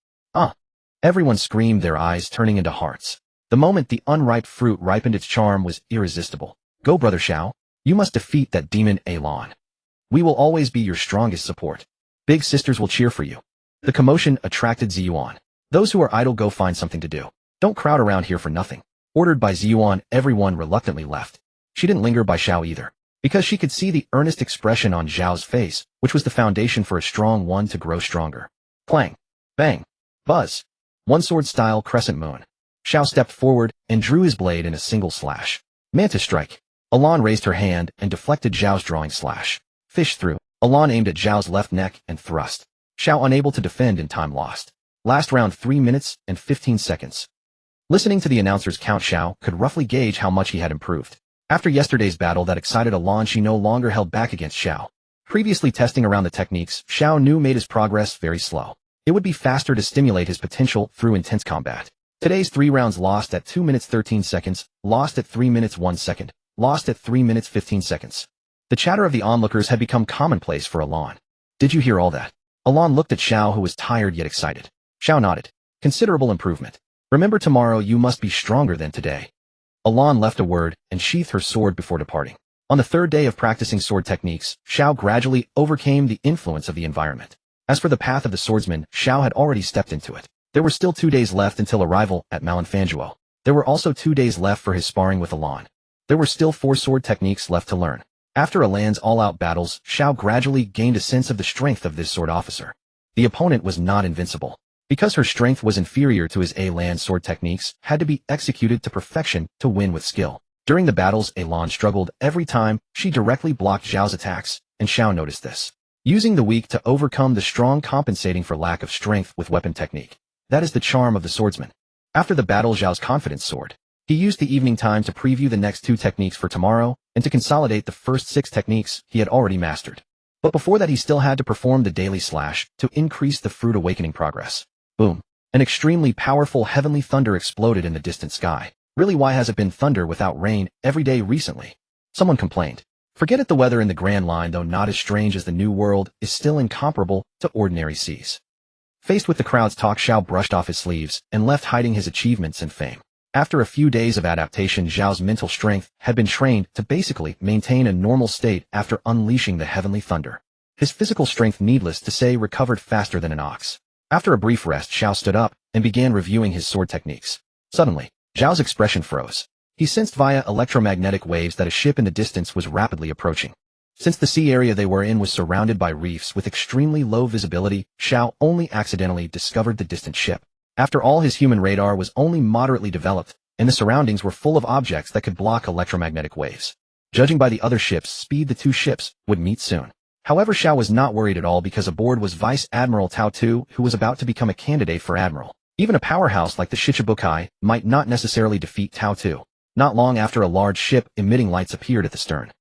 Speaker 1: Everyone screamed, their eyes turning into hearts. The moment the unripe fruit ripened, its charm was irresistible. Go, brother Xiao. You must defeat that demon Alan. We will always be your strongest support. Big sisters will cheer for you. The commotion attracted Ziyuan. Those who are idle, go find something to do. Don't crowd around here for nothing. Ordered by Ziyuan, everyone reluctantly left. She didn't linger by Xiao either, because she could see the earnest expression on Zhao's face, which was the foundation for a strong one to grow stronger. Clang! Bang! Buzz! One sword style crescent moon. Xiao stepped forward and drew his blade in a single slash. Mantis strike. Alan raised her hand and deflected Zhao's drawing slash. Fish through. Alan aimed at Zhao's left neck and thrust. Xiao unable to defend in time lost. Last round 3 minutes and 15 seconds. Listening to the announcers count, Xiao could roughly gauge how much he had improved. After yesterday's battle that excited Alan, she no longer held back against Xiao. Previously testing around the techniques, Xiao knew made his progress very slow. It would be faster to stimulate his potential through intense combat. Today's 3 rounds: lost at 2 minutes 13 seconds, lost at 3 minutes 1 second, lost at 3 minutes 15 seconds. The chatter of the onlookers had become commonplace for Alan. Did you hear all that? Alan looked at Xiao, who was tired yet excited. Xiao nodded. Considerable improvement. Remember, tomorrow you must be stronger than today. Alan left a word and sheathed her sword before departing. On the third day of practicing sword techniques, Xiao gradually overcame the influence of the environment. As for the path of the swordsman, Xiao had already stepped into it. There were still 2 days left until arrival at Malinfanguo. There were also 2 days left for his sparring with Alan. There were still 4 sword techniques left to learn. After Alan's all-out battles, Xiao gradually gained a sense of the strength of this sword officer. The opponent was not invincible. Because her strength was inferior to his Alan's sword techniques had to be executed to perfection to win with skill. During the battles, Alan struggled every time she directly blocked Zhao's attacks, and Xiao noticed this. Using the weak to overcome the strong, compensating for lack of strength with weapon technique. That is the charm of the swordsman. After the battle, Zhao's confidence soared. He used the evening time to preview the next 2 techniques for tomorrow, and to consolidate the first 6 techniques he had already mastered. But before that, he still had to perform the daily slash to increase the fruit awakening progress. Boom. An extremely powerful heavenly thunder exploded in the distant sky. Really, why has it been thunder without rain every day recently? Someone complained. Forget it, the weather in the Grand Line, though not as strange as the New World, is still incomparable to ordinary seas. Faced with the crowd's talk, Xiao brushed off his sleeves and left, hiding his achievements and fame. After a few days of adaptation, Zhao's mental strength had been trained to basically maintain a normal state after unleashing the heavenly thunder. His physical strength, needless to say, recovered faster than an ox. After a brief rest, Xiao stood up and began reviewing his sword techniques. Suddenly, Zhao's expression froze. He sensed via electromagnetic waves that a ship in the distance was rapidly approaching. Since the sea area they were in was surrounded by reefs with extremely low visibility, Xiao only accidentally discovered the distant ship. After all, his human radar was only moderately developed, and the surroundings were full of objects that could block electromagnetic waves. Judging by the other ship's speed, the two ships would meet soon. However, Xiao was not worried at all because aboard was Vice Admiral Tao Tu, who was about to become a candidate for admiral. Even a powerhouse like the Shichibukai might not necessarily defeat Tao Tu. Not long after, a large ship emitting lights appeared at the stern.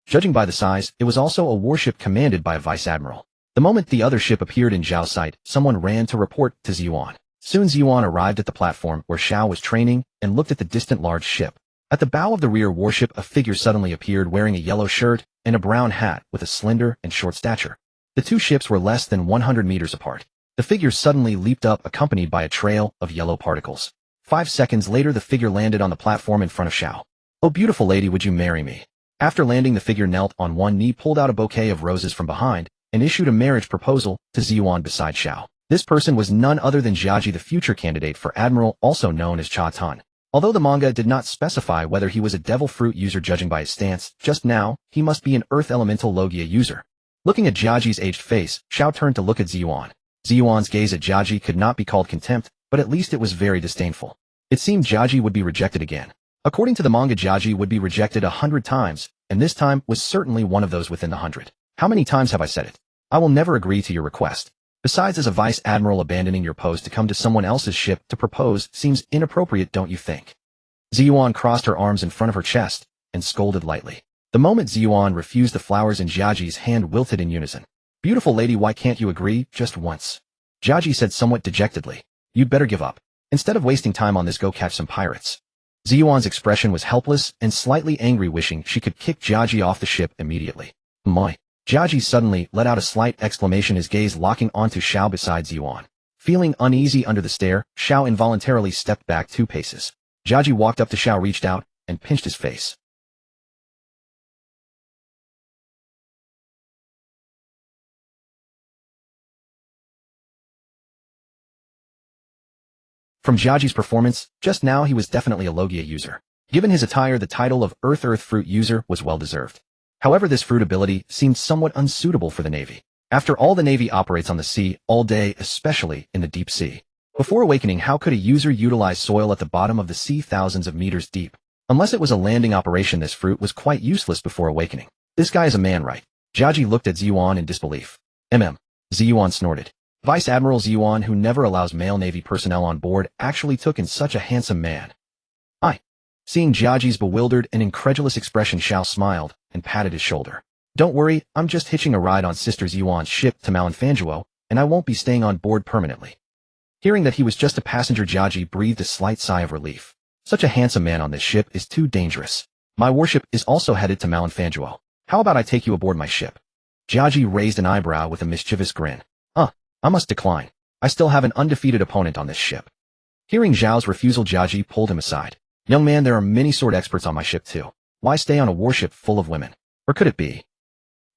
Speaker 1: Judging by the size, it was also a warship commanded by a vice admiral. The moment the other ship appeared in Zhao's sight, someone ran to report to Ziyuan. Soon Ziyuan arrived at the platform where Xiao was training and looked at the distant large ship. At the bow of the rear warship, a figure suddenly appeared wearing a yellow shirt and a brown hat with a slender and short stature. The two ships were less than 100 meters apart. The figure suddenly leaped up, accompanied by a trail of yellow particles. 5 seconds later, the figure landed on the platform in front of Xiao. "Oh, beautiful lady, would you marry me?" After landing, the figure knelt on one knee, pulled out a bouquet of roses from behind, and issued a marriage proposal to Ziyuan beside Xiao. This person was none other than Jiaji, the future candidate for admiral, also known as Cha Tan. Although the manga did not specify whether he was a devil fruit user, judging by his stance, just now, he must be an earth elemental Logia user. Looking at Jiaji's aged face, Xiao turned to look at Ziyuan. Ziyuan's gaze at Jiaji could not be called contempt, but at least it was very disdainful. It seemed Jiaji would be rejected again. According to the manga, Jiaji would be rejected 100 times, and this time was certainly one of those within the 100. How many times have I said it? I will never agree to your request. Besides, as a vice admiral, abandoning your post to come to someone else's ship to propose seems inappropriate, don't you think? Ziyuan crossed her arms in front of her chest and scolded lightly. The moment Ziyuan refused, the flowers in Jiaji's hand wilted in unison. "Beautiful lady, why can't you agree just once?" Jiaji said somewhat dejectedly. "You'd better give up. Instead of wasting time on this, go catch some pirates." Ziyuan's expression was helpless and slightly angry, wishing she could kick Jiaji off the ship immediately. "My!" Jiaji suddenly let out a slight exclamation, his gaze locking onto Xiao beside Ziyuan. Feeling uneasy under the stare, Xiao involuntarily stepped back 2 paces. Jiaji walked up to Xiao, reached out, and pinched his face. From Jiaji's performance, just now he was definitely a Logia user. Given his attire, the title of Earth Fruit user was well-deserved. However, this fruit ability seemed somewhat unsuitable for the Navy. After all, the Navy operates on the sea all day, especially in the deep sea. Before awakening, how could a user utilize soil at the bottom of the sea thousands of meters deep? Unless it was a landing operation, this fruit was quite useless before awakening. This guy is a man, right? Jiaji looked at Ziyuan in disbelief. Ziyuan snorted. Vice Admiral Ziyuan, who never allows male Navy personnel on board, actually took in such a handsome man. Seeing Jiaji's bewildered and incredulous expression, Xiao smiled and patted his shoulder. "Don't worry, I'm just hitching a ride on Sister Ziyuan's ship to Malinfanjuo, and I won't be staying on board permanently." Hearing that he was just a passenger, Jiaji breathed a slight sigh of relief. Such a handsome man on this ship is too dangerous. My warship is also headed to Malinfanjuo. How about I take you aboard my ship? Jiaji raised an eyebrow with a mischievous grin. I must decline. I still have an undefeated opponent on this ship." Hearing Zhao's refusal, Jiaji pulled him aside. "Young man, there are many sword experts on my ship too. Why stay on a warship full of women? Or could it be?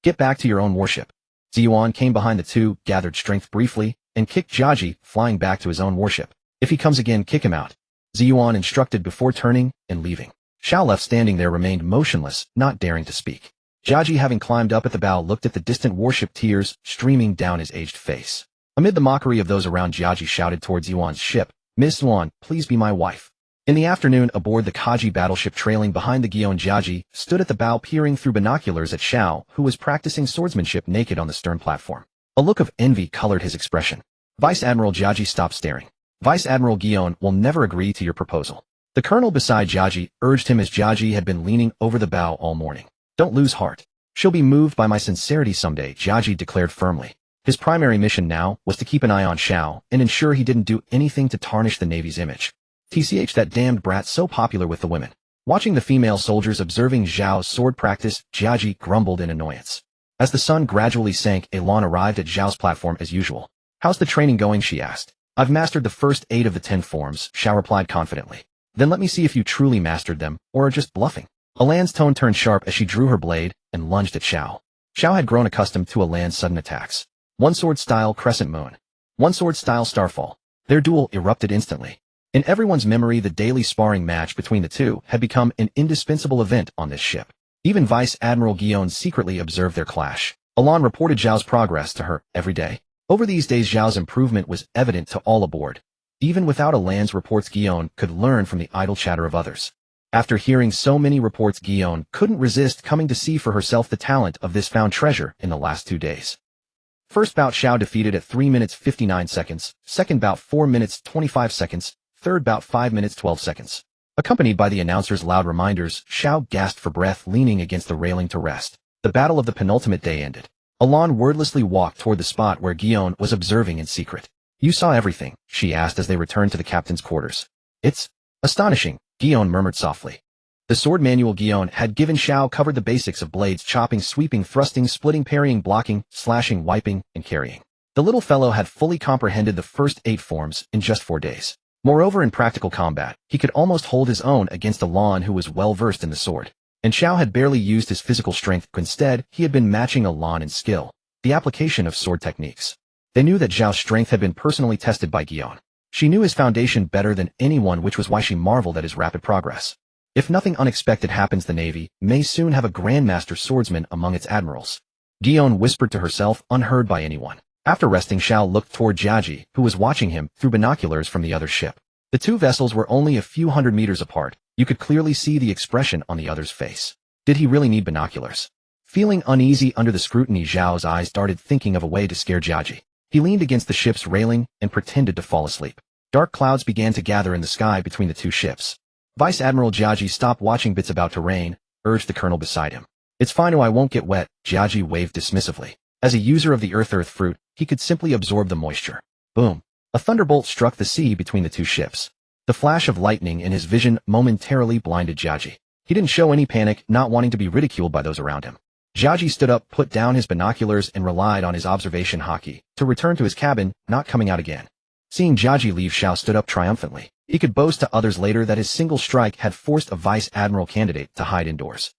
Speaker 1: Get back to your own warship." Ziyuan came behind the two, gathered strength briefly, and kicked Jiaji, flying back to his own warship. "If he comes again, kick him out," Ziyuan instructed before turning and leaving. Xiao, left standing there, remained motionless, not daring to speak. Jiaji, having climbed up at the bow, looked at the distant warship, tears streaming down his aged face. Amid the mockery of those around, Jiaji shouted towards Yuan's ship, "Miss Yuan, please be my wife." In the afternoon, aboard the Kaji battleship trailing behind the Gion, Jiaji stood at the bow, peering through binoculars at Xiao, who was practicing swordsmanship naked on the stern platform. A look of envy colored his expression. Vice Admiral Jiaji stopped staring. "Vice Admiral Gion will never agree to your proposal." The colonel beside Jiaji urged him as Jiaji had been leaning over the bow all morning. "Don't lose heart. She'll be moved by my sincerity someday," Jiaji declared firmly. His primary mission now was to keep an eye on Xiao and ensure he didn't do anything to tarnish the Navy's image. TCH, that damned brat, so popular with the women. Watching the female soldiers observing Zhao's sword practice, Jiaji grumbled in annoyance. As the sun gradually sank, Elan arrived at Zhao's platform as usual. "How's the training going?" she asked. "I've mastered the first 8 of the 10 forms," Xiao replied confidently. "Then let me see if you truly mastered them, or are just bluffing." Elan's tone turned sharp as she drew her blade and lunged at Xiao. Xiao had grown accustomed to Elan's sudden attacks. One sword style, crescent moon. One-sword-style starfall. Their duel erupted instantly. In everyone's memory, the daily sparring match between the two had become an indispensable event on this ship. Even Vice Admiral Guillaume secretly observed their clash. Alon reported Zhao's progress to her every day. Over these days, Zhao's improvement was evident to all aboard. Even without Alan's reports, Guillaume could learn from the idle chatter of others. After hearing so many reports, Guillaume couldn't resist coming to see for herself the talent of this found treasure in the last 2 days. First bout, Zhao defeated at 3 minutes 59 seconds, second bout 4 minutes 25 seconds, third bout 5 minutes 12 seconds. Accompanied by the announcer's loud reminders, Zhao gasped for breath, leaning against the railing to rest. The battle of the penultimate day ended. Alon wordlessly walked toward the spot where Guillaume was observing in secret. "You saw everything?" she asked as they returned to the captain's quarters. "It's astonishing," Guillaume murmured softly. The sword manual Guillaume had given Zhao covered the basics of blades, chopping, sweeping, thrusting, splitting, parrying, blocking, slashing, wiping, and carrying. The little fellow had fully comprehended the first 8 forms in just 4 days. Moreover, in practical combat, he could almost hold his own against Alon, who was well-versed in the sword. And Zhao had barely used his physical strength. Instead, he had been matching Alon in skill, the application of sword techniques. They knew that Zhao's strength had been personally tested by Guillaume. She knew his foundation better than anyone, which was why she marveled at his rapid progress. If nothing unexpected happens, the Navy may soon have a grandmaster swordsman among its admirals. Guillaume whispered to herself, unheard by anyone. After resting, Zhao looked toward Jiaji, who was watching him through binoculars from the other ship. The two vessels were only a few hundred meters apart. You could clearly see the expression on the other's face. Did he really need binoculars? Feeling uneasy under the scrutiny, Zhao's eyes darted, thinking of a way to scare Jiaji. He leaned against the ship's railing and pretended to fall asleep. Dark clouds began to gather in the sky between the two ships. Vice Admiral Jiaji stopped watching. "It's about to rain," urged the colonel beside him. "It's fine, I won't get wet," Jiaji waved dismissively. As a user of the earth fruit, he could simply absorb the moisture. Boom! A thunderbolt struck the sea between the two ships. The flash of lightning in his vision momentarily blinded Jiaji. He didn't show any panic, not wanting to be ridiculed by those around him. Jiaji stood up, put down his binoculars, and relied on his observation haki to return to his cabin, not coming out again. Seeing Jiaji leave, Zhao stood up triumphantly. He could boast to others later that his single strike had forced a vice admiral candidate to hide indoors.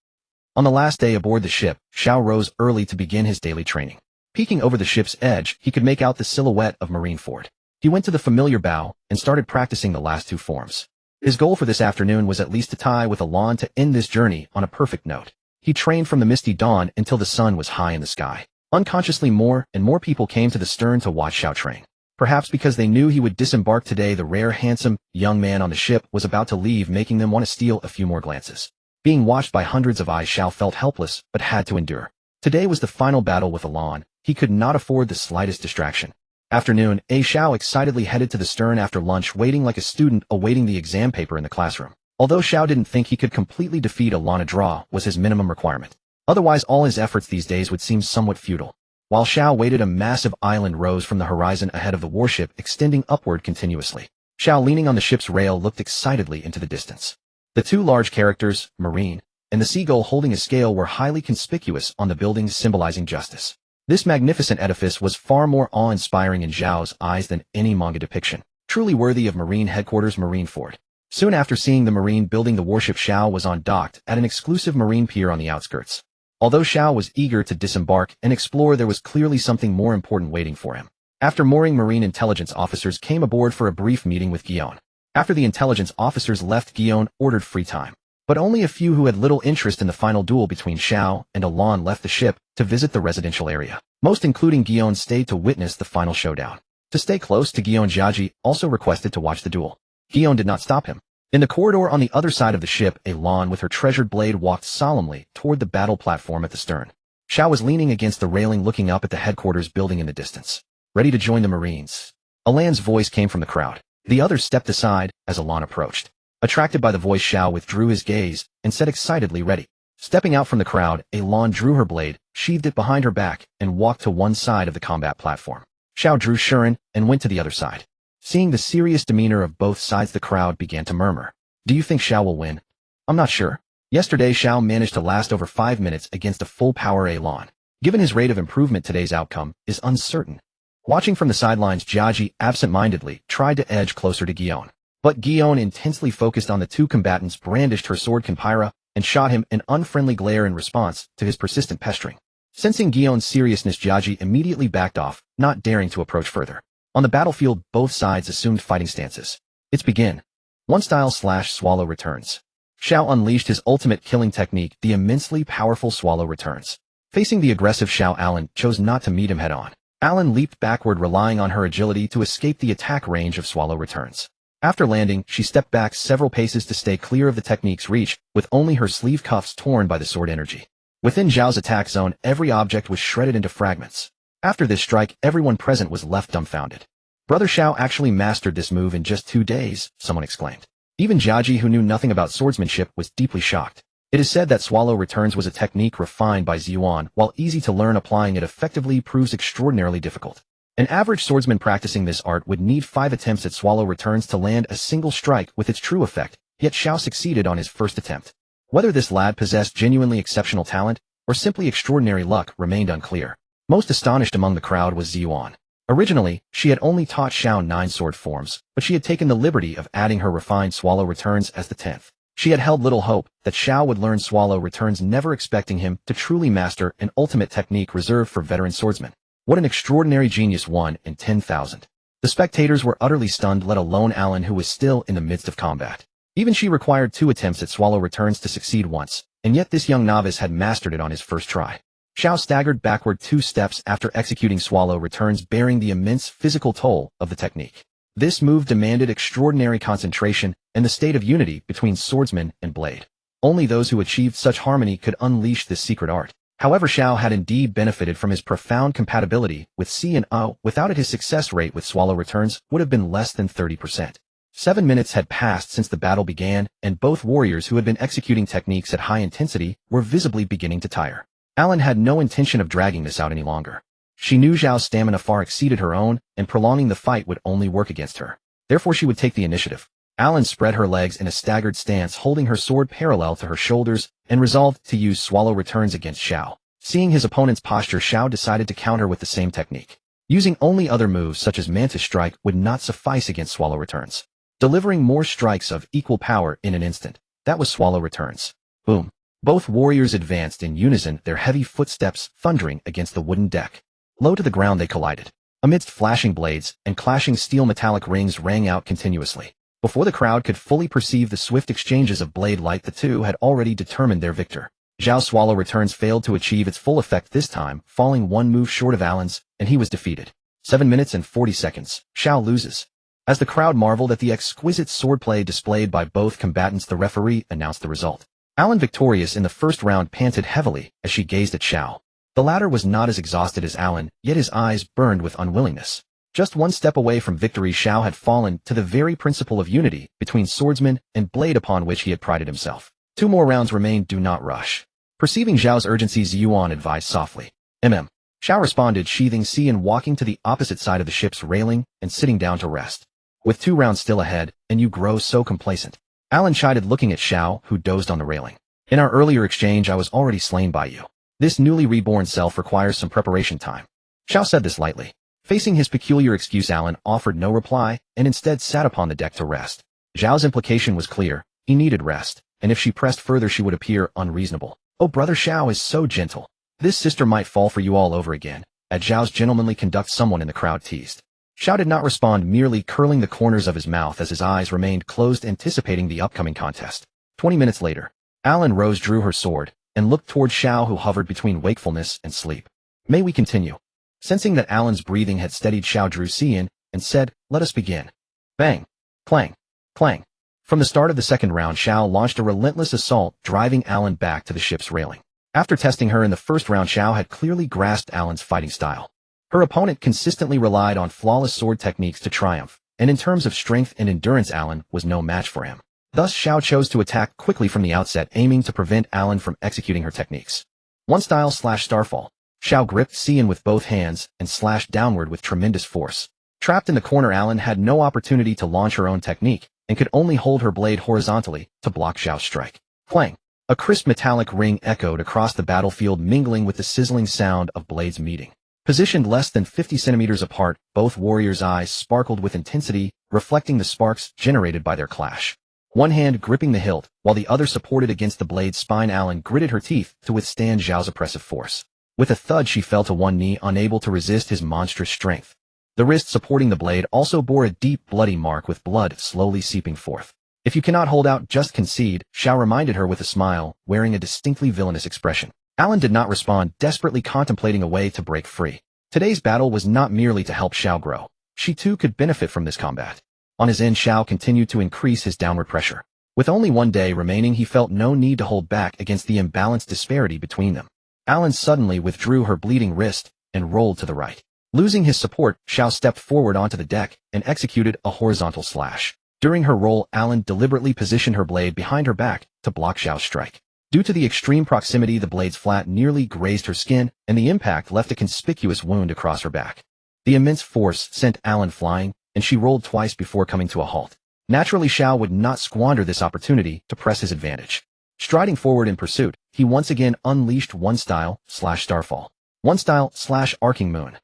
Speaker 1: On the last day aboard the ship, Zhao rose early to begin his daily training. Peeking over the ship's edge, he could make out the silhouette of Marineford. He went to the familiar bow and started practicing the last 2 forms. His goal for this afternoon was at least to tie with Alon to end this journey on a perfect note. He trained from the misty dawn until the sun was high in the sky. Unconsciously, more and more people came to the stern to watch Zhao train. Perhaps because they knew he would disembark today, the rare, handsome, young man on the ship was about to leave, making them want to steal a few more glances. Being watched by hundreds of eyes, Zhao felt helpless, but had to endure. Today was the final battle with Alon. He could not afford the slightest distraction. Afternoon, Zhao excitedly headed to the stern after lunch, waiting like a student awaiting the exam paper in the classroom. Although Zhao didn't think he could completely defeat Alon, a draw was his minimum requirement. Otherwise, all his efforts these days would seem somewhat futile. While Zhao waited, a massive island rose from the horizon ahead of the warship, extending upward continuously. Zhao, leaning on the ship's rail, looked excitedly into the distance. The 2 large characters, Marine and the seagull holding a scale, were highly conspicuous on the buildings, symbolizing justice. This magnificent edifice was far more awe-inspiring in Zhao's eyes than any manga depiction, truly worthy of Marine headquarters Marineford. Soon after seeing the Marine building the warship, Zhao was on docked at an exclusive Marine pier on the outskirts. Although Zhao was eager to disembark and explore, there was clearly something more important waiting for him. After mooring, Marine intelligence officers came aboard for a brief meeting with Guillaume. After the intelligence officers left, Guillaume ordered free time. But only a few who had little interest in the final duel between Zhao and Alon left the ship to visit the residential area. Most, including Guillaume, stayed to witness the final showdown. To stay close to Guillaume, Jiaji also requested to watch the duel. Guillaume did not stop him. In the corridor on the other side of the ship, Alon, with her treasured blade, walked solemnly toward the battle platform at the stern. Zhao was leaning against the railing, looking up at the headquarters building in the distance. "Ready to join the Marines?" Alan's voice came from the crowd. The others stepped aside as Alon approached. Attracted by the voice, Zhao withdrew his gaze and said excitedly, "Ready." Stepping out from the crowd, Alon drew her blade, sheathed it behind her back, and walked to one side of the combat platform. Zhao drew Shuren and went to the other side. Seeing the serious demeanor of both sides, the crowd began to murmur. "Do you think Zhao will win?" "I'm not sure." Yesterday, Zhao managed to last over 5 minutes against a full-power Alon. Given his rate of improvement, today's outcome is uncertain. Watching from the sidelines, Jiaji absent-mindedly tried to edge closer to Guillaume. But Guillaume, intensely focused on the 2 combatants, brandished her sword Kenpyra and shot him an unfriendly glare in response to his persistent pestering. Sensing Guillaume's seriousness, Jiaji immediately backed off, not daring to approach further. On the battlefield, both sides assumed fighting stances. It's begin. One style / swallow returns. Xiao unleashed his ultimate killing technique, the immensely powerful swallow returns. Facing the aggressive Xiao, Alan chose not to meet him head-on. Alan leaped backward, relying on her agility to escape the attack range of swallow returns. After landing, she stepped back several paces to stay clear of the technique's reach, with only her sleeve cuffs torn by the sword energy. Within Zhao's attack zone, every object was shredded into fragments. After this strike, everyone present was left dumbfounded. Brother Xiao actually mastered this move in just 2 days, someone exclaimed. Even Jiaji, who knew nothing about swordsmanship, was deeply shocked. It is said that swallow returns was a technique refined by Ziyuan, while easy to learn, applying it effectively proves extraordinarily difficult. An average swordsman practicing this art would need 5 attempts at swallow returns to land a single strike with its true effect, yet Xiao succeeded on his first attempt. Whether this lad possessed genuinely exceptional talent, or simply extraordinary luck, remained unclear. Most astonished among the crowd was Ziyuan. Originally, she had only taught Xiao 9 sword forms, but she had taken the liberty of adding her refined swallow returns as the 10th. She had held little hope that Xiao would learn swallow returns, never expecting him to truly master an ultimate technique reserved for veteran swordsmen. What an extraordinary genius, 1 in 10,000. The spectators were utterly stunned, let alone Alan, who was still in the midst of combat. Even she required 2 attempts at swallow returns to succeed once, and yet this young novice had mastered it on his first try. Xiao staggered backward 2 steps after executing swallow returns, bearing the immense physical toll of the technique. This move demanded extraordinary concentration and the state of unity between swordsman and blade. Only those who achieved such harmony could unleash this secret art. However, Xiao had indeed benefited from his profound compatibility with Si and O. Without it, his success rate with swallow returns would have been less than 30%. 7 minutes had passed since the battle began, and both warriors who had been executing techniques at high intensity were visibly beginning to tire. Alan had no intention of dragging this out any longer. She knew Zhao's stamina far exceeded her own, and prolonging the fight would only work against her. Therefore, she would take the initiative. Alan spread her legs in a staggered stance, holding her sword parallel to her shoulders, and resolved to use swallow returns against Xiao. Seeing his opponent's posture, Xiao decided to counter with the same technique. Using only other moves such as Mantis Strike would not suffice against swallow returns. Delivering more strikes of equal power in an instant, that was swallow returns. Boom. Both warriors advanced in unison, their heavy footsteps thundering against the wooden deck. Low to the ground they collided. Amidst flashing blades and clashing steel, metallic rings rang out continuously. Before the crowd could fully perceive the swift exchanges of blade light, the two had already determined their victor. Zhao's swallow returns failed to achieve its full effect this time, falling 1 move short of Alan's, and he was defeated. 7 minutes and 40 seconds. Xiao loses. As the crowd marveled at the exquisite swordplay displayed by both combatants, the referee announced the result. Alan, victorious in the first round, panted heavily as she gazed at Xiao. The latter was not as exhausted as Alan, yet his eyes burned with unwillingness. Just 1 step away from victory, Xiao had fallen to the very principle of unity between swordsman and blade upon which he had prided himself. 2 more rounds remained. Do not rush. Perceiving Zhao's urgency, Ziyuan advised softly. Xiao responded, sheathing Si and walking to the opposite side of the ship's railing and sitting down to rest. With 2 rounds still ahead, and you grow so complacent. Alan chided, looking at Xiao, who dozed on the railing. In our earlier exchange, I was already slain by you. This newly reborn self requires some preparation time. Xiao said this lightly. Facing his peculiar excuse, Alan offered no reply, and instead sat upon the deck to rest. Zhao's implication was clear. He needed rest, and if she pressed further she would appear unreasonable. Oh, brother Xiao is so gentle. This sister might fall for you all over again. At Zhao's gentlemanly conduct, someone in the crowd teased. Xiao did not respond, merely curling the corners of his mouth as his eyes remained closed, anticipating the upcoming contest. 20 minutes later, Alan rose, drew her sword, and looked toward Xiao, who hovered between wakefulness and sleep. May we continue? Sensing that Alan's breathing had steadied, Xiao drew Si in and said, let us begin. Bang! Clang! Clang! From the start of the second round, Xiao launched a relentless assault, driving Alan back to the ship's railing. After testing her in the first round, Xiao had clearly grasped Alan's fighting style. Her opponent consistently relied on flawless sword techniques to triumph, and in terms of strength and endurance, Alan was no match for him. Thus, Xiao chose to attack quickly from the outset, aiming to prevent Alan from executing her techniques. One style / starfall. Xiao gripped Si in with both hands and slashed downward with tremendous force. Trapped in the corner, Alan had no opportunity to launch her own technique, and could only hold her blade horizontally to block Xiao's strike. Clang! A crisp metallic ring echoed across the battlefield, mingling with the sizzling sound of blades meeting. Positioned less than 50 centimeters apart, both warriors' eyes sparkled with intensity, reflecting the sparks generated by their clash. One hand gripping the hilt, while the other supported against the blade's spine, Alan gritted her teeth to withstand Zhao's oppressive force. With a thud, she fell to one knee, unable to resist his monstrous strength. The wrist supporting the blade also bore a deep bloody mark with blood slowly seeping forth. If you cannot hold out, just concede, Xiao reminded her with a smile, wearing a distinctly villainous expression. Alan did not respond, desperately contemplating a way to break free. Today's battle was not merely to help Xiao grow. She too could benefit from this combat. On his end, Xiao continued to increase his downward pressure. With only one day remaining, he felt no need to hold back against the imbalanced disparity between them. Alan suddenly withdrew her bleeding wrist and rolled to the right. Losing his support, Xiao stepped forward onto the deck and executed a horizontal slash. During her roll, Alan deliberately positioned her blade behind her back to block Xiao's strike. Due to the extreme proximity, the blade's flat nearly grazed her skin, and the impact left a conspicuous wound across her back. The immense force sent Alan flying, and she rolled twice before coming to a halt. Naturally, Xiao would not squander this opportunity to press his advantage. Striding forward in pursuit, he once again unleashed one-style/starfall. One-style/arcing moon.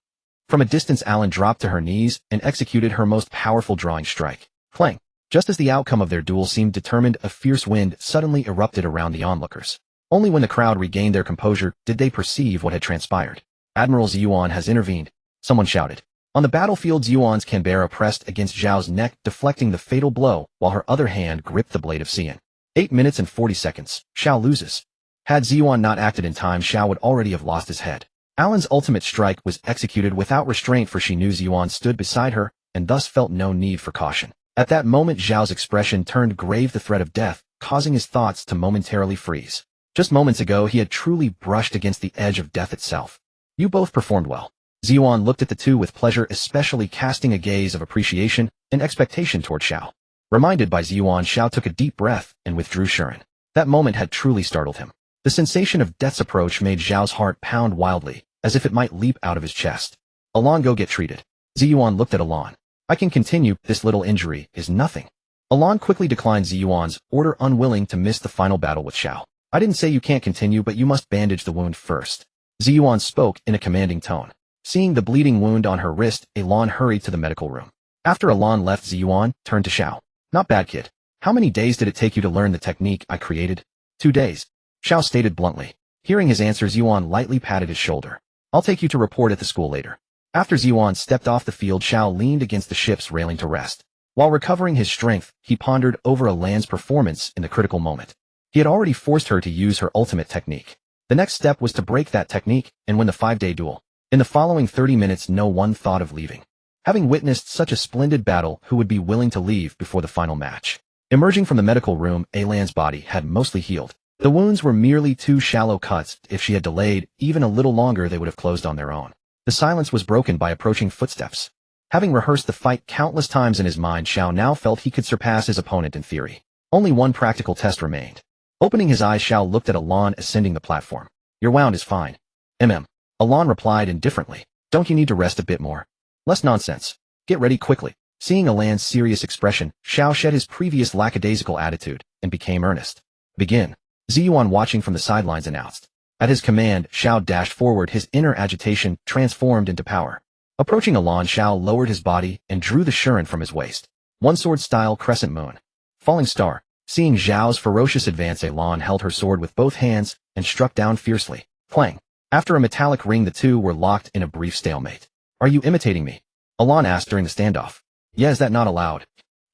Speaker 1: From a distance, Alan dropped to her knees and executed her most powerful drawing strike. Clang! Just as the outcome of their duel seemed determined, a fierce wind suddenly erupted around the onlookers. Only when the crowd regained their composure did they perceive what had transpired. Admiral Yuan has intervened, someone shouted. On the battlefield, Yuan's Canberra pressed against Zhao's neck, deflecting the fatal blow, while her other hand gripped the blade of Xian. 8 minutes and 40 seconds. Xiao loses. Had Yuan not acted in time, Xiao would already have lost his head. Alan's ultimate strike was executed without restraint, for she knew Yuan stood beside her, and thus felt no need for caution. At that moment, Zhao's expression turned grave, the threat of death, causing his thoughts to momentarily freeze. Just moments ago, he had truly brushed against the edge of death itself. You both performed well. Yuan looked at the two with pleasure, especially casting a gaze of appreciation and expectation toward Xiao. Reminded by Yuan, Xiao took a deep breath and withdrew Shuren. That moment had truly startled him. The sensation of death's approach made Zhao's heart pound wildly, as if it might leap out of his chest. Alan, go get treated. Yuan looked at Alan. I can continue, this little injury is nothing. Alan quickly declined Yuan's order, unwilling to miss the final battle with Xiao. I didn't say you can't continue, but you must bandage the wound first. Yuan spoke in a commanding tone. Seeing the bleeding wound on her wrist, Alan hurried to the medical room. After Alan left, Yuan turned to Xiao. Not bad, kid. How many days did it take you to learn the technique I created? 2 days. Xiao stated bluntly. Hearing his answers, Yuan lightly patted his shoulder. I'll take you to report at the school later. After Yuan stepped off the field, Xiao leaned against the ship's railing to rest. While recovering his strength, he pondered over Alan's performance in the critical moment. He had already forced her to use her ultimate technique. The next step was to break that technique and win the 5-day duel. In the following 30 minutes, no one thought of leaving. Having witnessed such a splendid battle, who would be willing to leave before the final match? Emerging from the medical room, Alan's body had mostly healed. The wounds were merely 2 shallow cuts. If she had delayed even a little longer, they would have closed on their own. The silence was broken by approaching footsteps. Having rehearsed the fight countless times in his mind, Xiao now felt he could surpass his opponent in theory. Only one practical test remained. Opening his eyes, Xiao looked at Alan ascending the platform. Your wound is fine. Alan replied indifferently. Don't you need to rest a bit more? Less nonsense. Get ready quickly. Seeing Alan's serious expression, Xiao shed his previous lackadaisical attitude and became earnest. Begin. Yuan, watching from the sidelines, announced. At his command, Xiao dashed forward, his inner agitation transformed into power. Approaching Alan, Xiao lowered his body and drew the Shuren from his waist. One sword style crescent moon. Falling star. Seeing Zhao's ferocious advance, Alan held her sword with both hands and struck down fiercely. Clang. After a metallic ring, the two were locked in a brief stalemate. Are you imitating me? Alan asked during the standoff. Yeah, is that not allowed?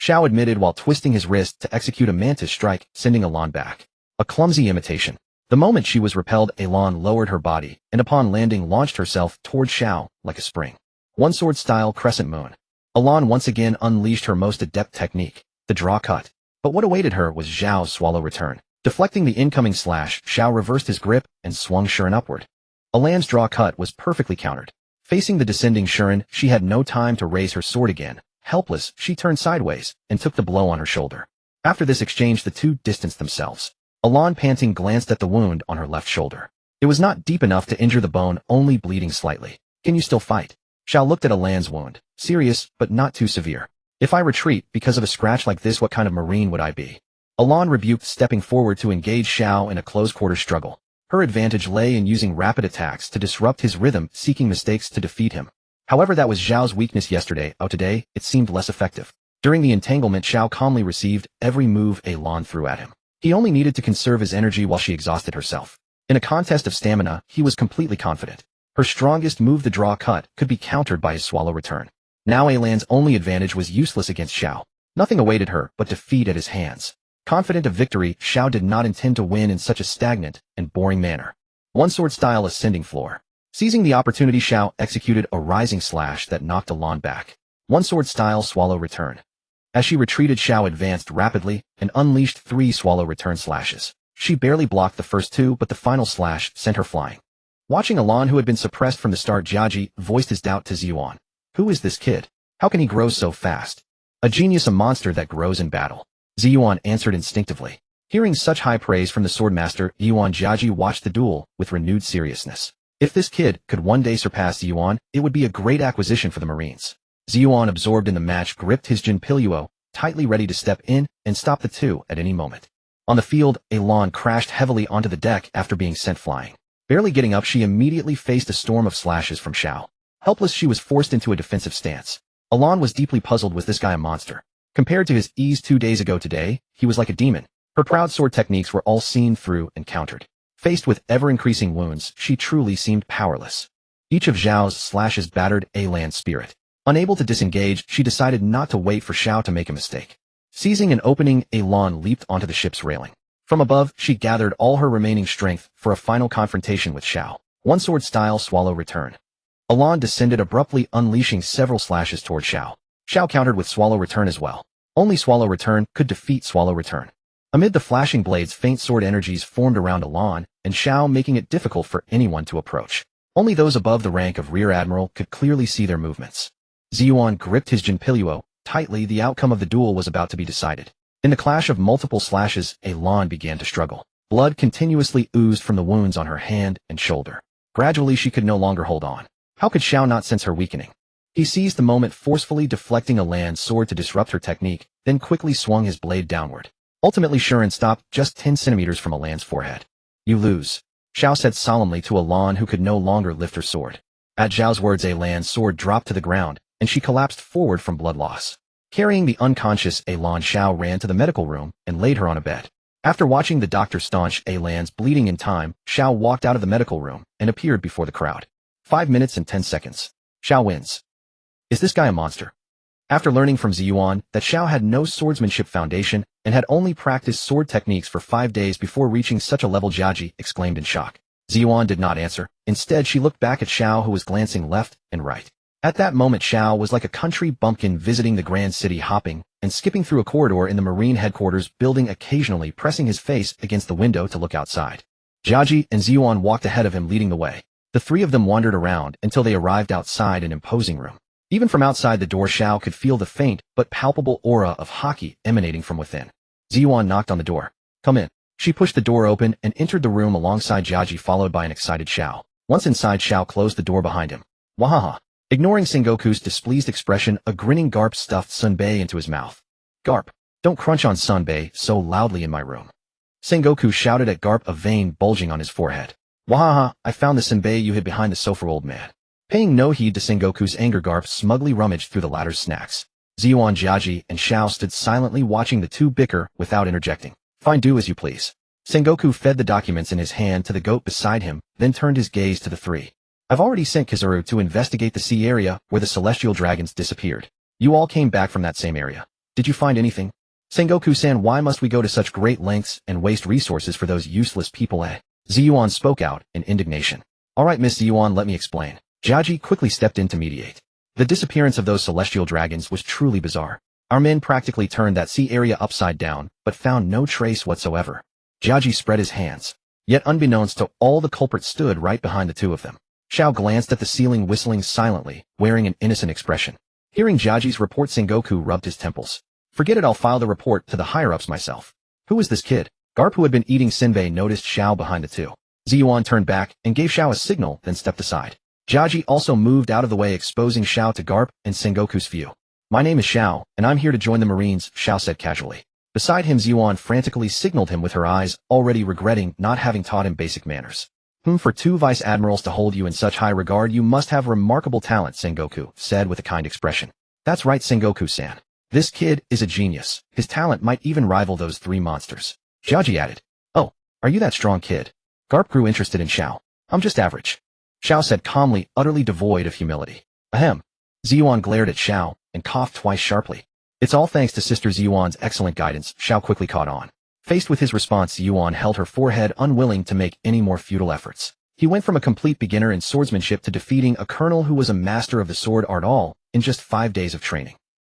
Speaker 1: Xiao admitted while twisting his wrist to execute a mantis strike, sending Alan back. A clumsy imitation. The moment she was repelled, Alan lowered her body, and upon landing launched herself toward Xiao like a spring. One sword style crescent moon. Alan once again unleashed her most adept technique, the draw cut. But what awaited her was Zhao's swallow return. Deflecting the incoming slash, Xiao reversed his grip and swung Shuren upward. Alan's draw cut was perfectly countered. Facing the descending Shuren, she had no time to raise her sword again. Helpless, she turned sideways and took the blow on her shoulder. After this exchange, the two distanced themselves. Alan, panting, glanced at the wound on her left shoulder. It was not deep enough to injure the bone, only bleeding slightly. Can you still fight? Xiao looked at Alan's wound. Serious, but not too severe. If I retreat because of a scratch like this, what kind of marine would I be? Alan rebuked, stepping forward to engage Xiao in a close-quarter struggle. Her advantage lay in using rapid attacks to disrupt his rhythm, seeking mistakes to defeat him. However, that was Zhao's weakness yesterday. Today, it seemed less effective. During the entanglement, Xiao calmly received every move Alan threw at him. He only needed to conserve his energy while she exhausted herself. In a contest of stamina, he was completely confident. Her strongest move, the draw cut, could be countered by his swallow return. Now Alan's only advantage was useless against Xiao. Nothing awaited her but defeat at his hands. Confident of victory, Xiao did not intend to win in such a stagnant and boring manner. One sword style ascending floor. Seizing the opportunity, Xiao executed a rising slash that knocked Alan back. One sword style swallow return. As she retreated, Xiao advanced rapidly and unleashed 3 swallow return slashes. She barely blocked the first 2, but the final slash sent her flying. Watching Alan, who had been suppressed from the start, Jiaji voiced his doubt to Ziyuan. Who is this kid? How can he grow so fast? A genius, a monster that grows in battle. Ziyuan answered instinctively. Hearing such high praise from the swordmaster, Yuan Jiaji watched the duel with renewed seriousness. If this kid could one day surpass Yuan, it would be a great acquisition for the Marines. Ziyuan, absorbed in the match, gripped his Jinpilyuo, tightly ready to step in and stop the two at any moment. On the field, Alan crashed heavily onto the deck after being sent flying. Barely getting up, she immediately faced a storm of slashes from Xiao. Helpless, she was forced into a defensive stance. Alan was deeply puzzled. Was this guy a monster? Compared to his ease 2 days ago, today, he was like a demon. Her proud sword techniques were all seen through and countered. Faced with ever-increasing wounds, she truly seemed powerless. Each of Zhao's slashes battered Alan's spirit. Unable to disengage, she decided not to wait for Xiao to make a mistake. Seizing an opening, Alan leaped onto the ship's railing. From above, she gathered all her remaining strength for a final confrontation with Xiao. One sword style swallow return. Alan descended abruptly, unleashing several slashes toward Xiao. Xiao countered with swallow return as well. Only swallow return could defeat swallow return. Amid the flashing blades, faint sword energies formed around Alan and Xiao, making it difficult for anyone to approach. Only those above the rank of Rear Admiral could clearly see their movements. Ziyuan gripped his Jinpilyuo tightly. The outcome of the duel was about to be decided. In the clash of multiple slashes, Alan began to struggle. Blood continuously oozed from the wounds on her hand and shoulder. Gradually, she could no longer hold on. How could Xiao not sense her weakening? He seized the moment, forcefully deflecting Alan's sword to disrupt her technique, then quickly swung his blade downward. Ultimately, Shuren stopped just 10 centimeters from Alan's forehead. You lose, Xiao said solemnly to Alan, who could no longer lift her sword. At Zhao's words, Alan's sword dropped to the ground, and she collapsed forward from blood loss. Carrying the unconscious Alan, Xiao ran to the medical room and laid her on a bed. After watching the doctor staunch Alan's bleeding in time, Xiao walked out of the medical room and appeared before the crowd. 5 minutes and 10 seconds. Xiao wins. Is this guy a monster? After learning from Ziyuan that Xiao had no swordsmanship foundation and had only practiced sword techniques for 5 days before reaching such a level, Jiaji exclaimed in shock. Ziyuan did not answer. Instead, she looked back at Xiao, who was glancing left and right. At that moment, Xiao was like a country bumpkin visiting the grand city, hopping and skipping through a corridor in the Marine headquarters building, occasionally pressing his face against the window to look outside. Jiaji and Ziyuan walked ahead of him, leading the way. The three of them wandered around until they arrived outside an imposing room. Even from outside the door, Xiao could feel the faint but palpable aura of haki emanating from within. Ziyuan knocked on the door. Come in. She pushed the door open and entered the room alongside Jiaji, followed by an excited Xiao. Once inside, Xiao closed the door behind him. Wahaha. Ignoring Sengoku's displeased expression, a grinning Garp stuffed Sunbei into his mouth. Garp, don't crunch on Sunbei so loudly in my room. Sengoku shouted at Garp, a vein bulging on his forehead. Wahaha, I found the Sunbei you hid behind the sofa, old man. Paying no heed to Sengoku's anger, Garp smugly rummaged through the latter's snacks. Ziyuan, Jiaji, and Xiao stood silently watching the two bicker without interjecting. Fine, do as you please. Sengoku fed the documents in his hand to the goat beside him, then turned his gaze to the three. I've already sent Kizaru to investigate the sea area where the celestial dragons disappeared. You all came back from that same area. Did you find anything? Sengoku-san, why must we go to such great lengths and waste resources for those useless people, eh? Ziyuan spoke out in indignation. All right, Miss Ziyuan, let me explain. Jiaji quickly stepped in to mediate. The disappearance of those celestial dragons was truly bizarre. Our men practically turned that sea area upside down, but found no trace whatsoever. Jiaji spread his hands. Yet unbeknownst to all, the culprit stood right behind the two of them. Xiao glanced at the ceiling, whistling silently, wearing an innocent expression. Hearing Jiaji's report, Sengoku rubbed his temples. Forget it, I'll file the report to the higher-ups myself. Who is this kid? Garp, who had been eating Senbei, noticed Xiao behind the two. Ziyuan turned back and gave Xiao a signal, then stepped aside. Jiaji also moved out of the way, exposing Xiao to Garp and Sengoku's view. My name is Xiao, and I'm here to join the Marines, Xiao said casually. Beside him, Ziyuan frantically signaled him with her eyes, already regretting not having taught him basic manners. For two vice admirals to hold you in such high regard, you must have remarkable talent, Sengoku said with a kind expression. That's right, Sengoku-san. This kid is a genius. His talent might even rival those three monsters. Jiaji added. Oh, are you that strong, kid? Garp grew interested in Xiao. I'm just average. Xiao said calmly, utterly devoid of humility. Ahem. Ziyuan glared at Xiao and coughed twice sharply. It's all thanks to Sister Ziyuan's excellent guidance, Xiao quickly caught on. Faced with his response, Ziyuan held her forehead, unwilling to make any more futile efforts. He went from a complete beginner in swordsmanship to defeating a colonel who was a master of the sword art all in just 5 days of training.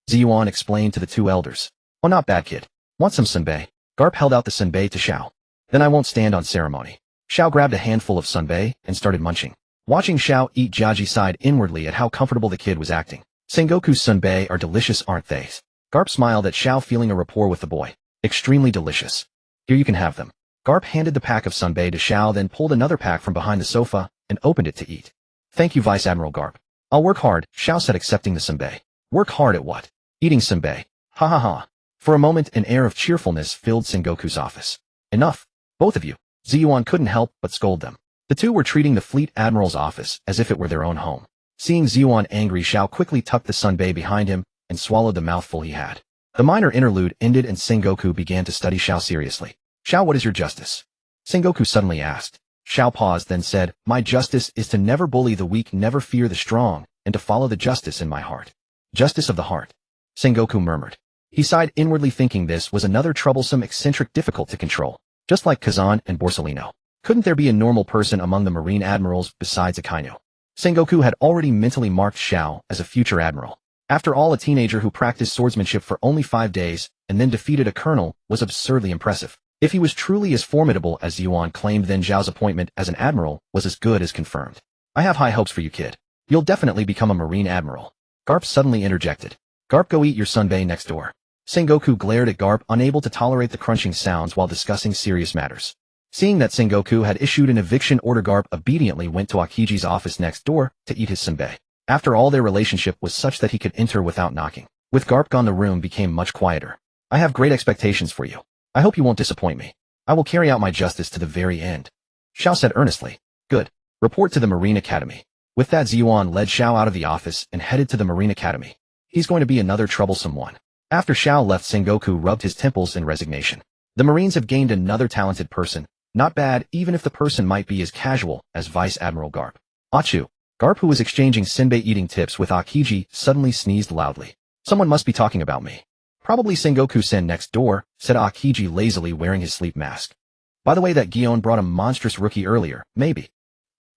Speaker 1: Ziyuan explained to the two elders. Oh, not bad, kid. Want some sunbae? Garp held out the sunbae to Xiao. Then I won't stand on ceremony. Xiao grabbed a handful of sunbae and started munching. Watching Xiao eat, Jiaji sighed inwardly at how comfortable the kid was acting. Sengoku's sunbae are delicious, aren't they? Garp smiled at Xiao, feeling a rapport with the boy. Extremely delicious. Here, you can have them. Garp handed the pack of sunbae to Xiao, then pulled another pack from behind the sofa and opened it to eat. Thank you, Vice Admiral Garp. I'll work hard, Xiao said, accepting the sunbae. Work hard at what? Eating sunbae. Ha ha ha. For a moment, an air of cheerfulness filled Sengoku's office. Enough. Both of you. Ziyuan couldn't help but scold them. The two were treating the Fleet Admiral's office as if it were their own home. Seeing Ziyuan angry, Xiao quickly tucked the sunbae behind him and swallowed the mouthful he had. The minor interlude ended and Sengoku began to study Xiao seriously. Xiao, what is your justice? Sengoku suddenly asked. Xiao paused, then said, My justice is to never bully the weak, never fear the strong, and to follow the justice in my heart. Justice of the heart. Sengoku murmured. He sighed inwardly, thinking this was another troublesome eccentric difficult to control. Just like Kazan and Borsellino. Couldn't there be a normal person among the Marine Admirals besides Akainu? Sengoku had already mentally marked Xiao as a future admiral. After all, a teenager who practiced swordsmanship for only 5 days and then defeated a colonel was absurdly impressive. If he was truly as formidable as Yuan claimed, then Zhao's appointment as an admiral was as good as confirmed. I have high hopes for you, kid. You'll definitely become a Marine Admiral. Garp suddenly interjected. Garp, go eat your sunbae next door. Sengoku glared at Garp, unable to tolerate the crunching sounds while discussing serious matters. Seeing that Sengoku had issued an eviction order, Garp obediently went to Akiji's office next door to eat his sunbae. After all, their relationship was such that he could enter without knocking. With Garp gone, the room became much quieter. I have great expectations for you. I hope you won't disappoint me. I will carry out my justice to the very end. Xiao said earnestly. Good. Report to the Marine Academy. With that, Ziyuan led Xiao out of the office and headed to the Marine Academy. He's going to be another troublesome one. After Xiao left, Sengoku rubbed his temples in resignation. The Marines have gained another talented person. Not bad, even if the person might be as casual as Vice Admiral Garp. Achu. Garp, who was exchanging senbei eating tips with Akiji, suddenly sneezed loudly. Someone must be talking about me. Probably Sengoku-sen next door, said Akiji lazily, wearing his sleep mask. By the way, that Gion brought a monstrous rookie earlier, maybe.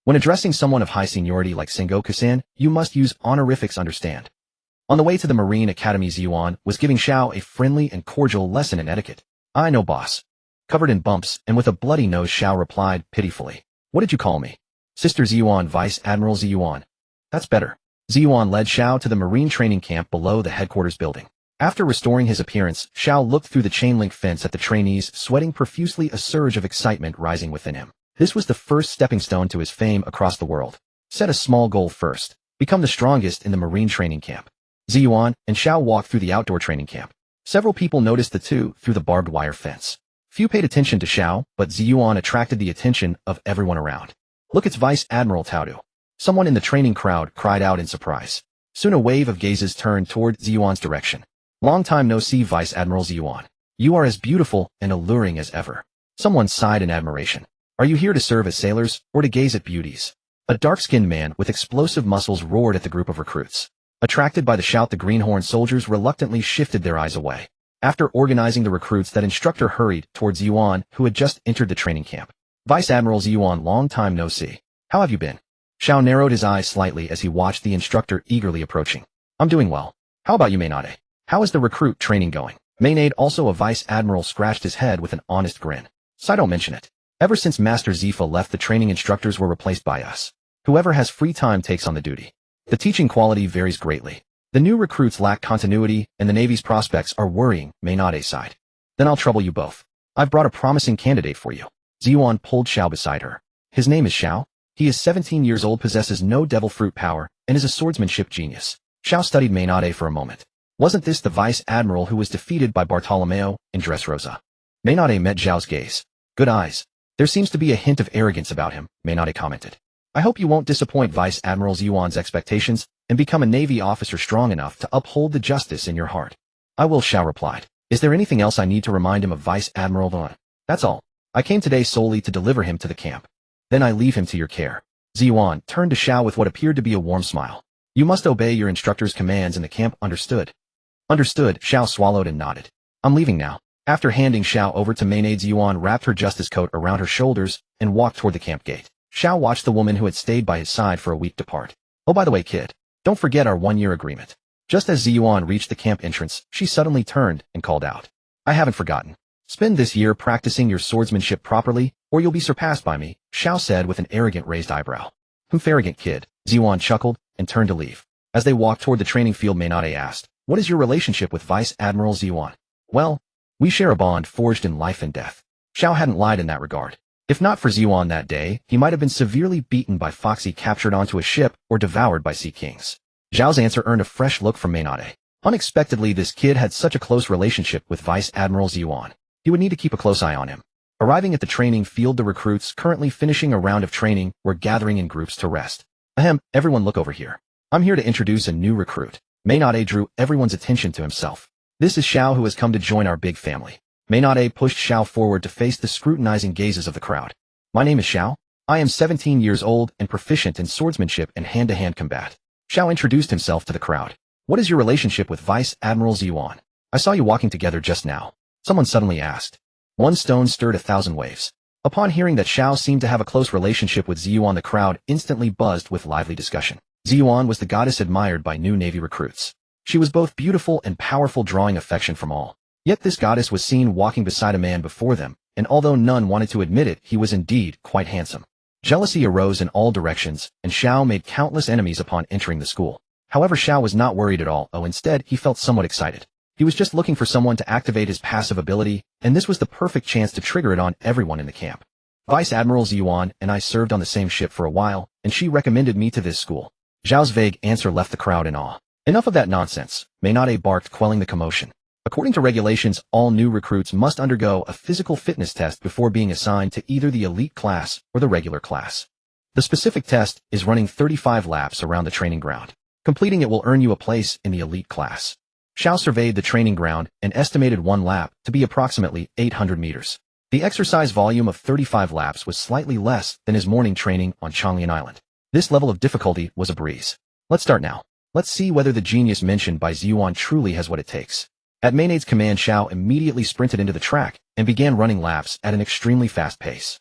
Speaker 1: When addressing someone of high seniority like Sengoku-sen, you must use honorifics, understand. On the way to the Marine Academy, Ziyuan was giving Xiao a friendly and cordial lesson in etiquette. I know, boss. Covered in bumps and with a bloody nose, Xiao replied pitifully. What did you call me? Sister Ziyuan, Vice Admiral Ziyuan. That's better. Ziyuan led Xiao to the Marine training camp below the headquarters building. After restoring his appearance, Xiao looked through the chain-link fence at the trainees, sweating profusely, a surge of excitement rising within him. This was the first stepping stone to his fame across the world. Set a small goal first. Become the strongest in the Marine training camp. Ziyuan and Xiao walked through the outdoor training camp. Several people noticed the two through the barbed wire fence. Few paid attention to Xiao, but Ziyuan attracted the attention of everyone around. Look, it's Vice Admiral Taodu. Someone in the training crowd cried out in surprise. Soon a wave of gazes turned toward Ziyuan's direction. Long time no see, Vice Admiral Ziyuan. You are as beautiful and alluring as ever. Someone sighed in admiration. Are you here to serve as sailors, or to gaze at beauties? A dark-skinned man with explosive muscles roared at the group of recruits. Attracted by the shout, the greenhorn soldiers reluctantly shifted their eyes away. After organizing the recruits, that instructor hurried towards Ziyuan, who had just entered the training camp. Vice Admiral Ziyuan, long time no see. How have you been? Xiao narrowed his eyes slightly as he watched the instructor eagerly approaching. I'm doing well. How about you, Mainade? How is the recruit training going? Mainade, also a Vice Admiral, scratched his head with an honest grin. So don't mention it. Ever since Master Zifa left, the training instructors were replaced by us. Whoever has free time takes on the duty. The teaching quality varies greatly. The new recruits lack continuity, and the Navy's prospects are worrying, Mainade sighed. Then I'll trouble you both. I've brought a promising candidate for you. Ziyuan pulled Xiao beside her. His name is Xiao. He is 17 years old, possesses no devil fruit power, and is a swordsmanship genius. Xiao studied Mainade for a moment. Wasn't this the Vice Admiral who was defeated by Bartolomeo in Dressrosa? Mainade met Zhao's gaze. Good eyes. There seems to be a hint of arrogance about him, Mainade commented. I hope you won't disappoint Vice Admiral Ziyuan's expectations and become a Navy officer strong enough to uphold the justice in your heart. I will, Xiao replied. Is there anything else I need to remind him of, Vice Admiral Vaughn? That's all. I came today solely to deliver him to the camp. Then I leave him to your care. Ziyuan turned to Xiao with what appeared to be a warm smile. You must obey your instructor's commands in the camp, understood? Understood, Xiao swallowed and nodded. I'm leaving now. After handing Xiao over to Maenades, Yuan wrapped her justice coat around her shoulders and walked toward the camp gate. Xiao watched the woman who had stayed by his side for a week depart. Oh, by the way, kid, don't forget our 1-year agreement. Just as Ziyuan reached the camp entrance, she suddenly turned and called out. I haven't forgotten. Spend this year practicing your swordsmanship properly, or you'll be surpassed by me, Xiao said with an arrogant raised eyebrow. Arrogant kid, Ziyuan chuckled and turned to leave. As they walked toward the training field, Maenade asked, what is your relationship with Vice Admiral Ziyuan? Well, we share a bond forged in life and death. Xiao hadn't lied in that regard. If not for Ziyuan that day, he might have been severely beaten by Foxy, captured onto a ship, or devoured by sea kings. Zhao's answer earned a fresh look from Maenade. Unexpectedly, this kid had such a close relationship with Vice Admiral Ziyuan. He would need to keep a close eye on him. Arriving at the training field, the recruits, currently finishing a round of training, were gathering in groups to rest. Everyone look over here. I'm here to introduce a new recruit. Maenade drew everyone's attention to himself. This is Xiao, who has come to join our big family. Maenade pushed Xiao forward to face the scrutinizing gazes of the crowd. My name is Xiao. I am 17 years old and proficient in swordsmanship and hand-to-hand combat. Xiao introduced himself to the crowd. What is your relationship with Vice Admiral Ziyuan? I saw you walking together just now. Someone suddenly asked. One stone stirred 1,000 waves. Upon hearing that Xiao seemed to have a close relationship with Ziyuan, the crowd instantly buzzed with lively discussion. Ziyuan was the goddess admired by new Navy recruits. She was both beautiful and powerful, drawing affection from all. Yet this goddess was seen walking beside a man before them, and although none wanted to admit it, he was indeed quite handsome. Jealousy arose in all directions, and Xiao made countless enemies upon entering the school. However, Xiao was not worried at all. Instead, he felt somewhat excited. He was just looking for someone to activate his passive ability, and this was the perfect chance to trigger it on everyone in the camp. Vice Admiral Ziyuan and I served on the same ship for a while, and she recommended me to this school. Zhao's vague answer left the crowd in awe. Enough of that nonsense, Maenade barked, quelling the commotion. According to regulations, all new recruits must undergo a physical fitness test before being assigned to either the elite class or the regular class. The specific test is running 35 laps around the training ground. Completing it will earn you a place in the elite class. Xiao surveyed the training ground and estimated one lap to be approximately 800 meters. The exercise volume of 35 laps was slightly less than his morning training on Chonglian Island. This level of difficulty was a breeze. Let's start now. Let's see whether the genius mentioned by Ziyuan truly has what it takes. At Maenade's command, Xiao immediately sprinted into the track and began running laps at an extremely fast pace.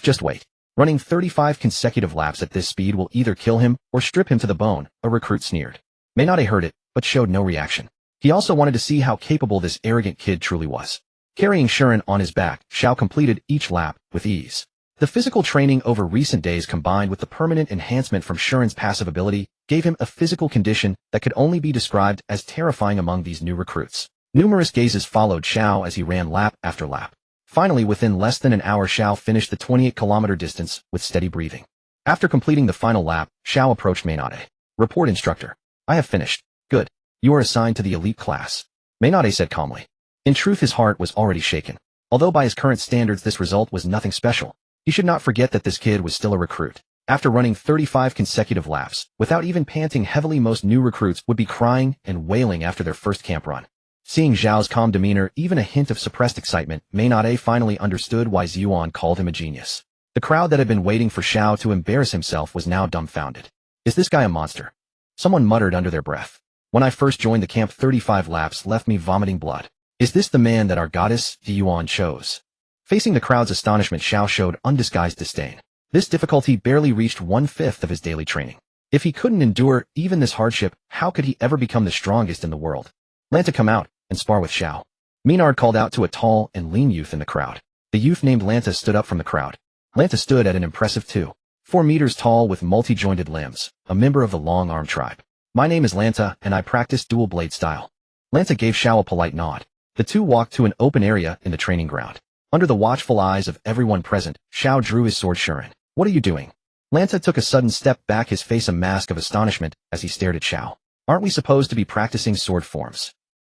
Speaker 1: Just wait. Running 35 consecutive laps at this speed will either kill him or strip him to the bone, a recruit sneered. Maenade heard it, but showed no reaction. He also wanted to see how capable this arrogant kid truly was. Carrying Shuren on his back, Xiao completed each lap with ease. The physical training over recent days combined with the permanent enhancement from Shuren's passive ability gave him a physical condition that could only be described as terrifying among these new recruits. Numerous gazes followed Xiao as he ran lap after lap. Finally, within less than an hour, Xiao finished the 28-kilometer distance with steady breathing. After completing the final lap, Xiao approached Maenade. Report, instructor. I have finished. Good. You are assigned to the elite class. Maenade said calmly. In truth, his heart was already shaken. Although by his current standards this result was nothing special, he should not forget that this kid was still a recruit. After running 35 consecutive laps, without even panting heavily, most new recruits would be crying and wailing after their first camp run. Seeing Zhao's calm demeanor, even a hint of suppressed excitement, Maenade finally understood why Ziyuan called him a genius. The crowd that had been waiting for Xiao to embarrass himself was now dumbfounded. Is this guy a monster? Someone muttered under their breath. When I first joined the camp, 35 laps left me vomiting blood. Is this the man that our goddess, Ziyuan, chose? Facing the crowd's astonishment, Xiao showed undisguised disdain. This difficulty barely reached 1/5 of his daily training. If he couldn't endure even this hardship, how could he ever become the strongest in the world? Lanta, come out and spar with Xiao. Maenade called out to a tall and lean youth in the crowd. The youth named Lanta stood up from the crowd. Lanta stood at an impressive 2.4 meters tall with multi-jointed limbs, a member of the long-arm tribe. My name is Lanta, and I practice dual blade style. Lanta gave Xiao a polite nod. The two walked to an open area in the training ground. Under the watchful eyes of everyone present, Xiao drew his sword. Shuren, what are you doing? Lanta took a sudden step back, his face a mask of astonishment as he stared at Xiao. Aren't we supposed to be practicing sword forms?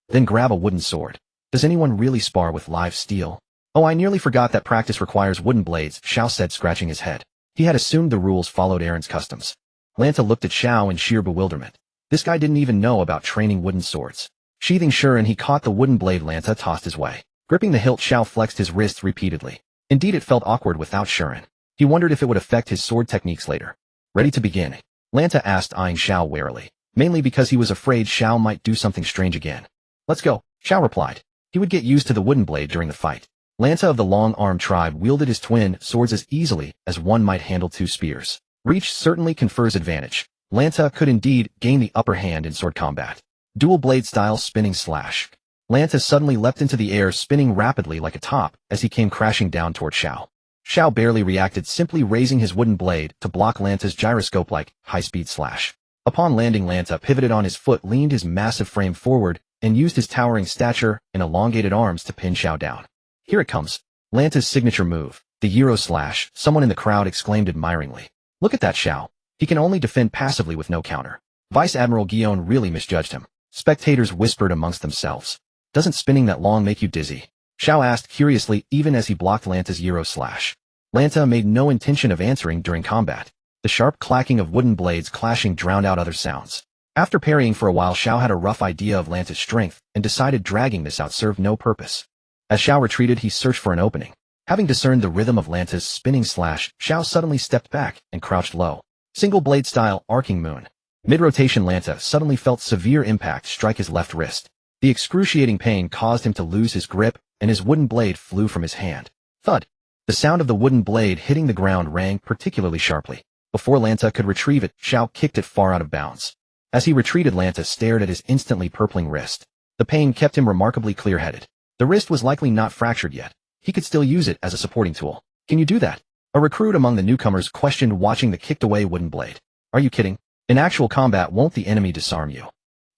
Speaker 1: Then grab a wooden sword. Does anyone really spar with live steel? Oh, I nearly forgot that practice requires wooden blades, Xiao said, scratching his head. He had assumed the rules followed Aaron's customs. Lanta looked at Xiao in sheer bewilderment. This guy didn't even know about training wooden swords. Sheathing Shuren, he caught the wooden blade Lanta tossed his way. Gripping the hilt, Xiao flexed his wrists repeatedly. Indeed, it felt awkward without Shuren. He wondered if it would affect his sword techniques later. Ready to begin? Lanta asked, eyeing Xiao warily. mainly because he was afraid Xiao might do something strange again. Let's go, Xiao replied. He would get used to the wooden blade during the fight. Lanta of the long-armed tribe wielded his twin swords as easily as one might handle two spears. Reach certainly confers advantage. Lanta could indeed gain the upper hand in sword combat. Dual blade style spinning slash. Lanta suddenly leapt into the air, spinning rapidly like a top as he came crashing down toward Xiao. Xiao barely reacted, simply raising his wooden blade to block Lanta's gyroscope-like high-speed slash. Upon landing, Lanta pivoted on his foot, leaned his massive frame forward, and used his towering stature and elongated arms to pin Xiao down. Here it comes. Lanta's signature move, the Euro slash, someone in the crowd exclaimed admiringly. Look at that Xiao. He can only defend passively with no counter. Vice Admiral Guillaume really misjudged him. Spectators whispered amongst themselves. Doesn't spinning that long make you dizzy? Xiao asked curiously, even as he blocked Lanta's Euro slash. Lanta made no intention of answering during combat. The sharp clacking of wooden blades clashing drowned out other sounds. After parrying for a while, Xiao had a rough idea of Lanta's strength and decided dragging this out served no purpose. As Xiao retreated, he searched for an opening. Having discerned the rhythm of Lanta's spinning slash, Xiao suddenly stepped back and crouched low. Single blade style arcing moon. Mid-rotation, Lanta suddenly felt severe impact strike his left wrist. The excruciating pain caused him to lose his grip, and his wooden blade flew from his hand. Thud! The sound of the wooden blade hitting the ground rang particularly sharply. Before Lanta could retrieve it, Xiao kicked it far out of bounds. As he retreated, Lanta stared at his instantly purpling wrist. The pain kept him remarkably clear-headed. The wrist was likely not fractured yet. He could still use it as a supporting tool. Can you do that? A recruit among the newcomers questioned, watching the kicked-away wooden blade. Are you kidding? In actual combat, won't the enemy disarm you?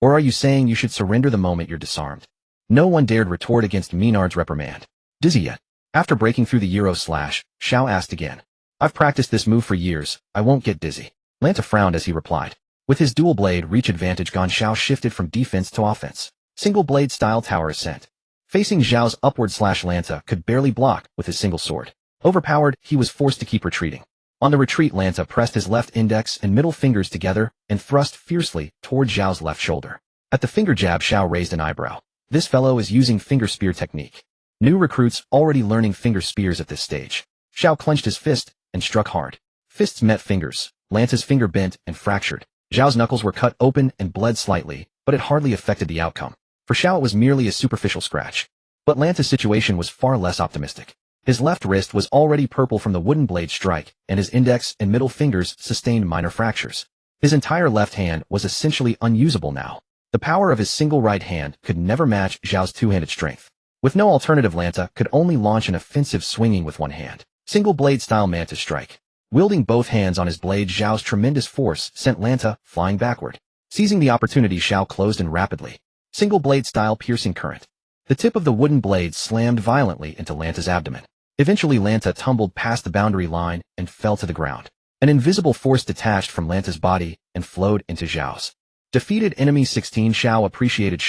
Speaker 1: Or are you saying you should surrender the moment you're disarmed? No one dared retort against Menard's reprimand. Dizzy yet? After breaking through the Euro slash, Xiao asked again. I've practiced this move for years. I won't get dizzy. Lanta frowned as he replied. With his dual blade reach advantage gone, Xiao shifted from defense to offense. Single blade style tower ascent. Facing Zhao's upward slash, Lanta could barely block with his single sword. Overpowered, he was forced to keep retreating. On the retreat, Lanta pressed his left index and middle fingers together and thrust fiercely toward Zhao's left shoulder. At the finger jab, Xiao raised an eyebrow. This fellow is using finger spear technique. New recruits already learning finger spears at this stage. Xiao clenched his fist and struck hard. Fists met fingers. Lanta's finger bent and fractured. Zhao's knuckles were cut open and bled slightly, but it hardly affected the outcome. For Xiao, it was merely a superficial scratch. But Lanta's situation was far less optimistic. His left wrist was already purple from the wooden blade strike, and his index and middle fingers sustained minor fractures. His entire left hand was essentially unusable now. The power of his single right hand could never match Zhao's two-handed strength. With no alternative, Lanta could only launch an offensive swinging with one hand. Single blade style mantis strike. Wielding both hands on his blade, Zhao's tremendous force sent Lanta flying backward. Seizing the opportunity, Xiao closed in rapidly. Single blade style piercing current. The tip of the wooden blade slammed violently into Lanta's abdomen. Eventually, Lanta tumbled past the boundary line and fell to the ground. An invisible force detached from Lanta's body and flowed into Zhao's. Defeated enemy 16, Xiao appreciated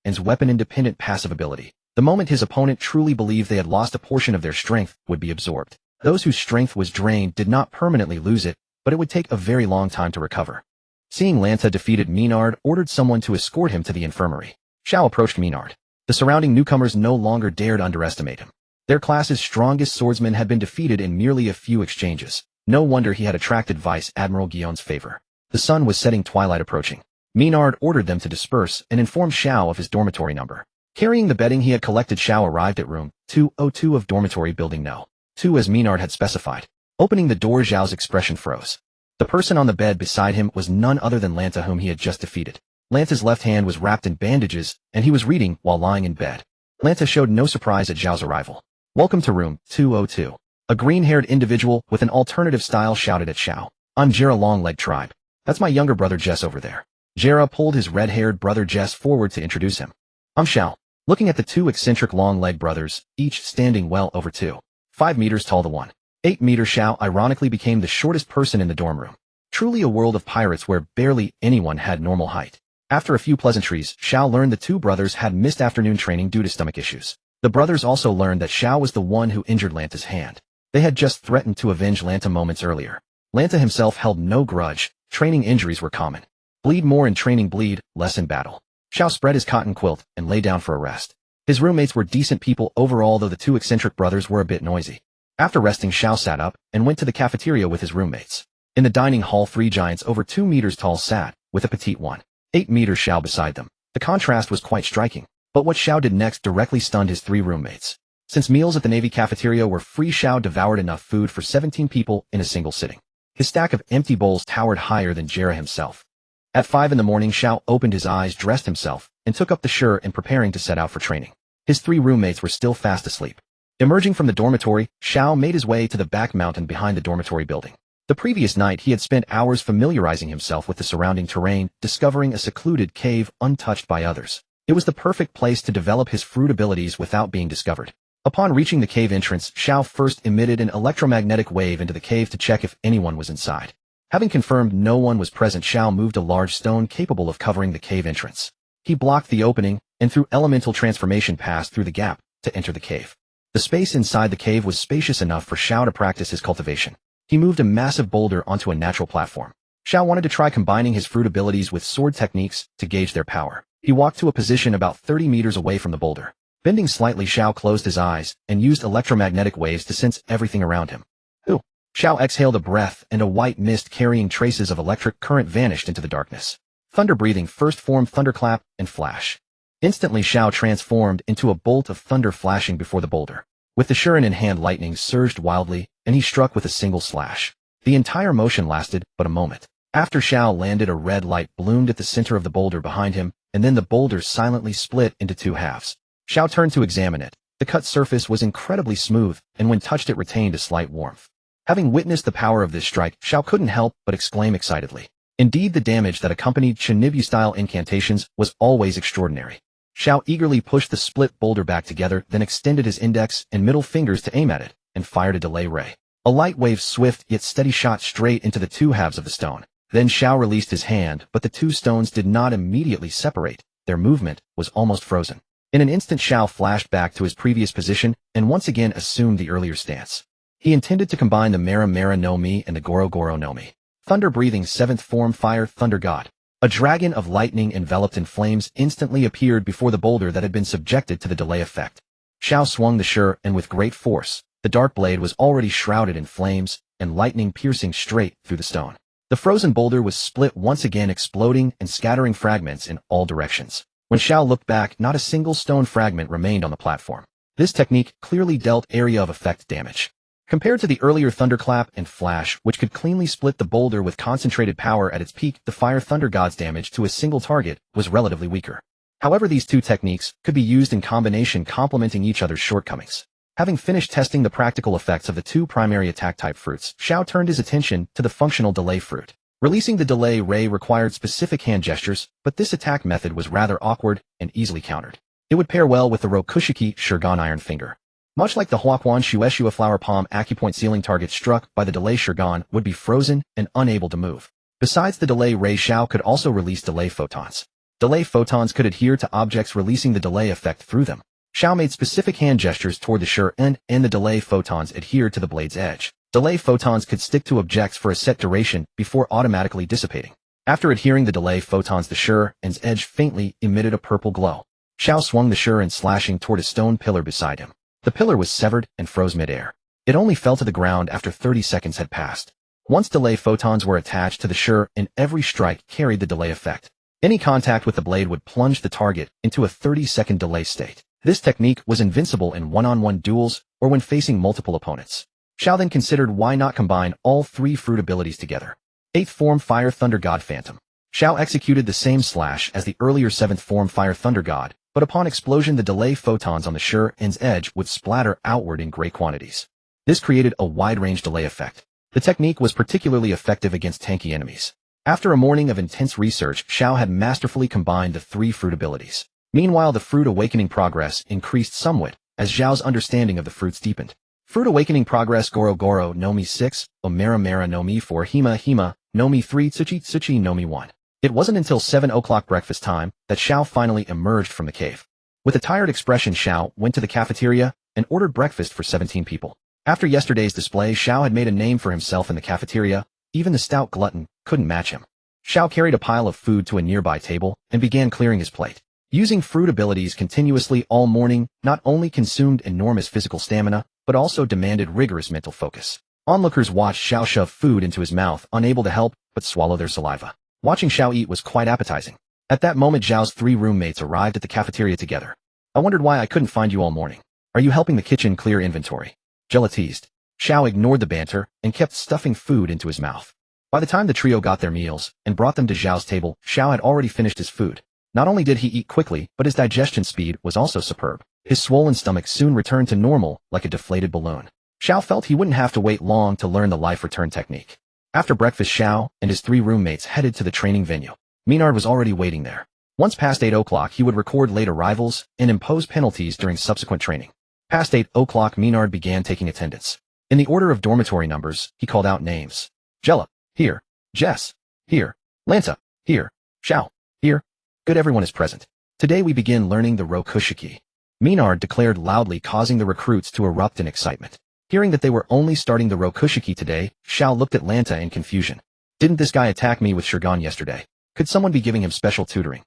Speaker 1: An's weapon-independent passive ability. The moment his opponent truly believed they had lost a portion of their strength would be absorbed. Those whose strength was drained did not permanently lose it, but it would take a very long time to recover. Seeing Lanta defeated, Menard ordered someone to escort him to the infirmary. Xiao approached Menard. The surrounding newcomers no longer dared underestimate him. Their class's strongest swordsman had been defeated in merely a few exchanges. No wonder he had attracted Vice Admiral Guillaume's favor. The sun was setting, twilight approaching. Menard ordered them to disperse and informed Xiao of his dormitory number. Carrying the bedding he had collected, Xiao arrived at room 202 of dormitory building No. 2 as Menard had specified. Opening the door, Zhao's expression froze. The person on the bed beside him was none other than Lanta, whom he had just defeated. Lanta's left hand was wrapped in bandages, and he was reading while lying in bed. Lanta showed no surprise at Zhao's arrival. Welcome to room 202. A green-haired individual with an alternative style shouted at Xiao. I'm Gura Long-Leg Tribe. That's my younger brother Jess over there. Gura pulled his red-haired brother Jess forward to introduce him. I'm Xiao. Looking at the two eccentric long-leg brothers, each standing well over 2.5 meters tall, the 1.8 meter Xiao ironically became the shortest person in the dorm room. Truly a world of pirates where barely anyone had normal height. After a few pleasantries, Xiao learned the two brothers had missed afternoon training due to stomach issues. The brothers also learned that Xiao was the one who injured Lanta's hand. They had just threatened to avenge Lanta moments earlier. Lanta himself held no grudge. Training injuries were common. Bleed more in training, bleed less in battle. Xiao spread his cotton quilt and lay down for a rest. His roommates were decent people overall, though the two eccentric brothers were a bit noisy. After resting, Xiao sat up and went to the cafeteria with his roommates. In the dining hall, 3 giants over 2 meters tall sat, with a petite one. 8-meter Xiao beside them. The contrast was quite striking, but what Xiao did next directly stunned his 3 roommates. Since meals at the Navy cafeteria were free, Xiao devoured enough food for 17 people in a single sitting. His stack of empty bowls towered higher than Gura himself. At 5 in the morning, Xiao opened his eyes, dressed himself, and took up the shirt and preparing to set out for training. His 3 roommates were still fast asleep. Emerging from the dormitory, Xiao made his way to the back mountain behind the dormitory building. The previous night he had spent hours familiarizing himself with the surrounding terrain, discovering a secluded cave untouched by others. It was the perfect place to develop his fruit abilities without being discovered. Upon reaching the cave entrance, Xiao first emitted an electromagnetic wave into the cave to check if anyone was inside. Having confirmed no one was present, Xiao moved a large stone capable of covering the cave entrance. He blocked the opening, and through elemental transformation passed through the gap to enter the cave. The space inside the cave was spacious enough for Xiao to practice his cultivation. He moved a massive boulder onto a natural platform. Xiao wanted to try combining his fruit abilities with sword techniques to gauge their power. He walked to a position about 30 meters away from the boulder. Bending slightly, Xiao closed his eyes and used electromagnetic waves to sense everything around him. Ooh! Xiao exhaled a breath, and a white mist carrying traces of electric current vanished into the darkness. Thunder breathing first formed thunderclap and flash. Instantly, Xiao transformed into a bolt of thunder flashing before the boulder. With the shuriken in hand, lightning surged wildly, and he struck with a single slash. The entire motion lasted but a moment. After Xiao landed, a red light bloomed at the center of the boulder behind him, and then the boulder silently split into 2 halves. Xiao turned to examine it. The cut surface was incredibly smooth, and when touched it retained a slight warmth. Having witnessed the power of this strike, Xiao couldn't help but exclaim excitedly. Indeed, the damage that accompanied Shinibu-style incantations was always extraordinary. Xiao eagerly pushed the split boulder back together, then extended his index and middle fingers to aim at it, and fired a delay ray. A light wave, swift yet steady, shot straight into the 2 halves of the stone. Then Xiao released his hand, but the 2 stones did not immediately separate. Their movement was almost frozen. In an instant, Xiao flashed back to his previous position and once again assumed the earlier stance. He intended to combine the Mera Mera no Mi and the Goro Goro no Mi. Thunder-breathing 7th form Fire Thunder God. A dragon of lightning enveloped in flames instantly appeared before the boulder that had been subjected to the delay effect. Xiao swung the shuriken, and with great force, the dark blade was already shrouded in flames and lightning piercing straight through the stone. The frozen boulder was split once again, exploding and scattering fragments in all directions. When Xiao looked back, not a single stone fragment remained on the platform. This technique clearly dealt area of effect damage. Compared to the earlier thunderclap and flash, which could cleanly split the boulder with concentrated power at its peak, the Fire Thunder God's damage to a single target was relatively weaker. However, these 2 techniques could be used in combination, complementing each other's shortcomings. Having finished testing the practical effects of the 2 primary attack-type fruits, Xiao turned his attention to the functional delay fruit. Releasing the delay ray required specific hand gestures, but this attack method was rather awkward and easily countered. It would pair well with the Rokushiki Shuriken Iron Finger. Much like the Huaquan Shueshua Flower Palm acupoint, ceiling targets struck by the delay shuriken would be frozen and unable to move. Besides the delay ray, Xiao could also release delay photons. Delay photons could adhere to objects, releasing the delay effect through them. Xiao made specific hand gestures toward the shuriken, and the delay photons adhered to the blade's edge. Delay photons could stick to objects for a set duration before automatically dissipating. After adhering the delay photons, the shuriken's edge faintly emitted a purple glow. Xiao swung the shuriken, slashing toward a stone pillar beside him. The pillar was severed and froze midair. It only fell to the ground after 30 seconds had passed. Once delay photons were attached to the shuriken, every strike carried the delay effect. Any contact with the blade would plunge the target into a 30-second delay state. This technique was invincible in one-on-one duels or when facing multiple opponents. Xiao then considered why not combine all 3 fruit abilities together. 8th form Fire Thunder God Phantom. Xiao executed the same slash as the earlier 7th form Fire Thunder God, but upon explosion the delay photons on the shuriken's edge would splatter outward in great quantities. This created a wide-range delay effect. The technique was particularly effective against tanky enemies. After a morning of intense research, Xiao had masterfully combined the 3 fruit abilities. Meanwhile, the fruit awakening progress increased somewhat as Xiao's understanding of the fruits deepened. Fruit awakening progress: Goro Goro no Mi 6, Mera Mera no Mi 4, Hie Hie no Mi 3, Tsuchi no Mi 1. It wasn't until 7 o'clock breakfast time that Xiao finally emerged from the cave. With a tired expression, Xiao went to the cafeteria and ordered breakfast for 17 people. After yesterday's display, Xiao had made a name for himself in the cafeteria. Even the stout glutton couldn't match him. Xiao carried a pile of food to a nearby table and began clearing his plate. Using fruit abilities continuously all morning not only consumed enormous physical stamina, but also demanded rigorous mental focus. Onlookers watched Xiao shove food into his mouth, unable to help but swallow their saliva. Watching Xiao eat was quite appetizing. At that moment Zhao's 3 roommates arrived at the cafeteria together. I wondered why I couldn't find you all morning. Are you helping the kitchen clear inventory? Zhao teased. Zhao ignored the banter and kept stuffing food into his mouth. By the time the trio got their meals and brought them to Zhao's table, Zhao had already finished his food. Not only did he eat quickly, but his digestion speed was also superb. His swollen stomach soon returned to normal like a deflated balloon. Zhao felt he wouldn't have to wait long to learn the life return technique. After breakfast, Zhao and his 3 roommates headed to the training venue. Maynard was already waiting there. Once past 8 o'clock, he would record late arrivals and impose penalties during subsequent training. Past 8 o'clock, Maynard began taking attendance. In the order of dormitory numbers, he called out names. Jella, here. Jess, here. Lanta, here. Zhao, here. Good, everyone is present. Today we begin learning the Rokushiki. Maynard declared loudly, causing the recruits to erupt in excitement. Hearing that they were only starting the Rokushiki today, Zhao looked at Lanta in confusion. Didn't this guy attack me with Shirgan yesterday? Could someone be giving him special tutoring?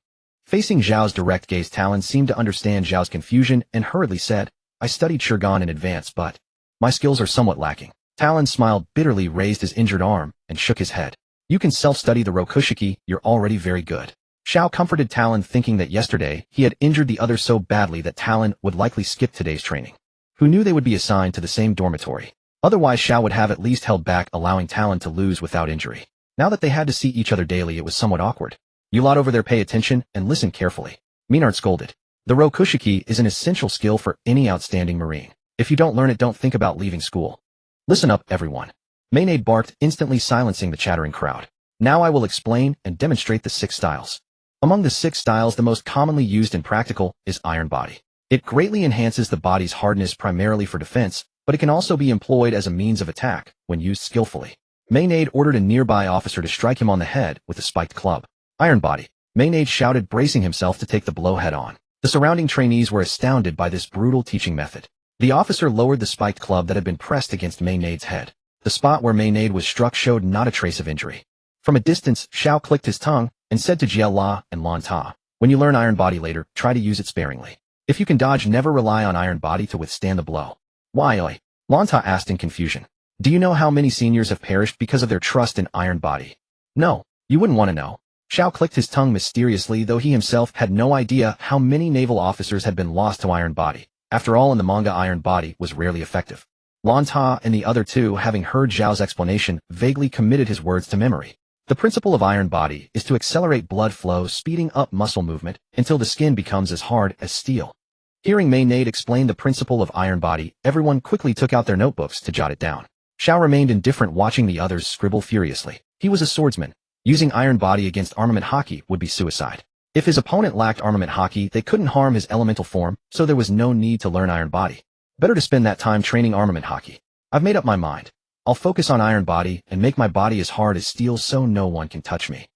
Speaker 1: Facing Zhao's direct gaze, Talon seemed to understand Zhao's confusion and hurriedly said, I studied Shirgan in advance, but my skills are somewhat lacking. Talon smiled bitterly, raised his injured arm, and shook his head. You can self-study the Rokushiki, you're already very good. Zhao comforted Talon, thinking that yesterday he had injured the other so badly that Talon would likely skip today's training. Who knew they would be assigned to the same dormitory? Otherwise Zhao would have at least held back, allowing Talon to lose without injury. Now that they had to see each other daily, it was somewhat awkward. You lot over there, pay attention and listen carefully. Maynard scolded. The Rokushiki is an essential skill for any outstanding Marine. If you don't learn it, don't think about leaving school. Listen up, everyone. Maynard barked, instantly silencing the chattering crowd. Now I will explain and demonstrate the 6 styles. Among the 6 styles, the most commonly used and practical is Iron Body. It greatly enhances the body's hardness primarily for defense, but it can also be employed as a means of attack when used skillfully. Maynard ordered a nearby officer to strike him on the head with a spiked club. Iron Body, Maynard shouted, bracing himself to take the blow head-on. The surrounding trainees were astounded by this brutal teaching method. The officer lowered the spiked club that had been pressed against Maynard's head. The spot where Maynard was struck showed not a trace of injury. From a distance, Zhao clicked his tongue and said to Jia La and Lan Ta, when you learn Iron Body later, try to use it sparingly. If you can dodge, never rely on Iron Body to withstand the blow. Why, oi? Lan Ta asked in confusion. Do you know how many seniors have perished because of their trust in Iron Body? No, you wouldn't want to know. Zhao clicked his tongue mysteriously, though he himself had no idea how many naval officers had been lost to Iron Body. After all, in the manga, Iron Body was rarely effective. Lan Ta and the other 2, having heard Zhao's explanation, vaguely committed his words to memory. The principle of Iron Body is to accelerate blood flow, speeding up muscle movement until the skin becomes as hard as steel. Hearing Maynard explain the principle of Iron Body, everyone quickly took out their notebooks to jot it down. Zhao remained indifferent, watching the others scribble furiously. He was a swordsman. Using Iron Body against armament hockey would be suicide. If his opponent lacked armament hockey, they couldn't harm his elemental form, so there was no need to learn Iron Body. Better to spend that time training armament hockey. I've made up my mind. I'll focus on Iron Body and make my body as hard as steel so no one can touch me.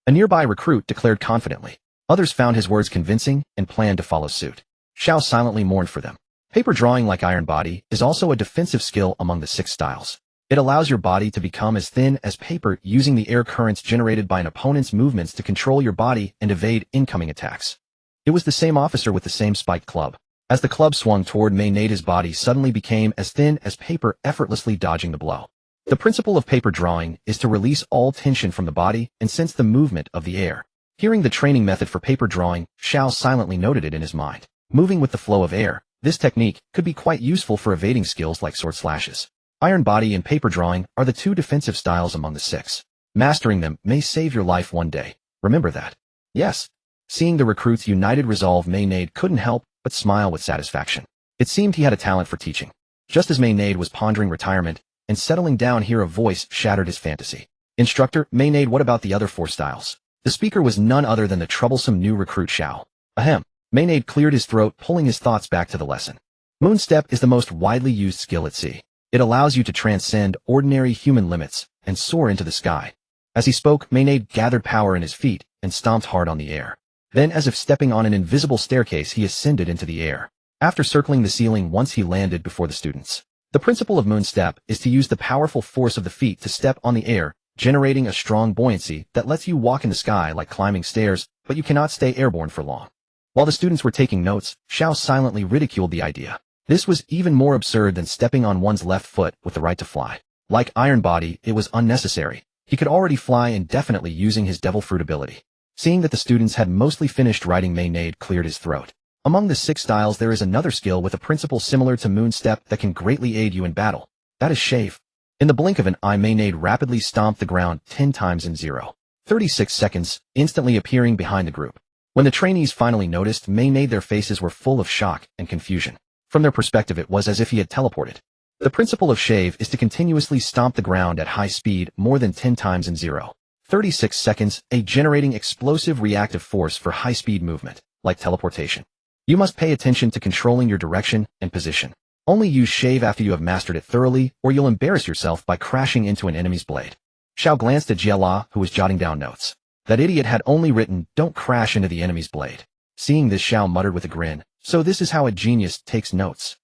Speaker 1: A nearby recruit declared confidently. Others found his words convincing and planned to follow suit. Zhao silently mourned for them. Paper drawing, like Iron Body, is also a defensive skill among the 6 styles. It allows your body to become as thin as paper, using the air currents generated by an opponent's movements to control your body and evade incoming attacks. It was the same officer with the same spiked club. As the club swung toward Maynard, his body suddenly became as thin as paper, effortlessly dodging the blow. The principle of paper drawing is to release all tension from the body and sense the movement of the air. Hearing the training method for paper drawing, Zhao silently noted it in his mind. Moving with the flow of air, this technique could be quite useful for evading skills like sword slashes. Iron Body and paper drawing are the 2 defensive styles among the 6. Mastering them may save your life one day. Remember that. Yes. Seeing the recruits' united resolve, Maynard couldn't help but smile with satisfaction. It seemed he had a talent for teaching. Just as Maynard was pondering retirement and settling down here, a voice shattered his fantasy. Instructor, Maynard, what about the other 4 styles? The speaker was none other than the troublesome new recruit Zhao. Ahem. Maynard cleared his throat, pulling his thoughts back to the lesson. Moonstep is the most widely used skill at sea. It allows you to transcend ordinary human limits and soar into the sky. As he spoke, Maynard gathered power in his feet and stomped hard on the air. Then, as if stepping on an invisible staircase, he ascended into the air. After circling the ceiling once, he landed before the students. The principle of Moonstep is to use the powerful force of the feet to step on the air, generating a strong buoyancy that lets you walk in the sky like climbing stairs, but you cannot stay airborne for long. While the students were taking notes, Zhao silently ridiculed the idea. This was even more absurd than stepping on one's left foot with the right to fly. Like Iron Body, it was unnecessary. He could already fly indefinitely using his devil fruit ability. Seeing that the students had mostly finished writing, Maynade cleared his throat. Among the 6 styles there is another skill with a principle similar to Moon Step that can greatly aid you in battle. That is shave. In the blink of an eye, Maynade rapidly stomped the ground 10 times in 0.36 seconds, instantly appearing behind the group. When the trainees finally noticed Maynade, their faces were full of shock and confusion. From their perspective, it was as if he had teleported. The principle of shave is to continuously stomp the ground at high speed more than 10 times in 0.36 seconds, generating explosive reactive force for high-speed movement, like teleportation. You must pay attention to controlling your direction and position. Only use shave after you have mastered it thoroughly, or you'll embarrass yourself by crashing into an enemy's blade. Xiao glanced at Jia, who was jotting down notes. That idiot had only written, "Don't crash into the enemy's blade." Seeing this, Xiao muttered with a grin, "So this is how a genius takes notes."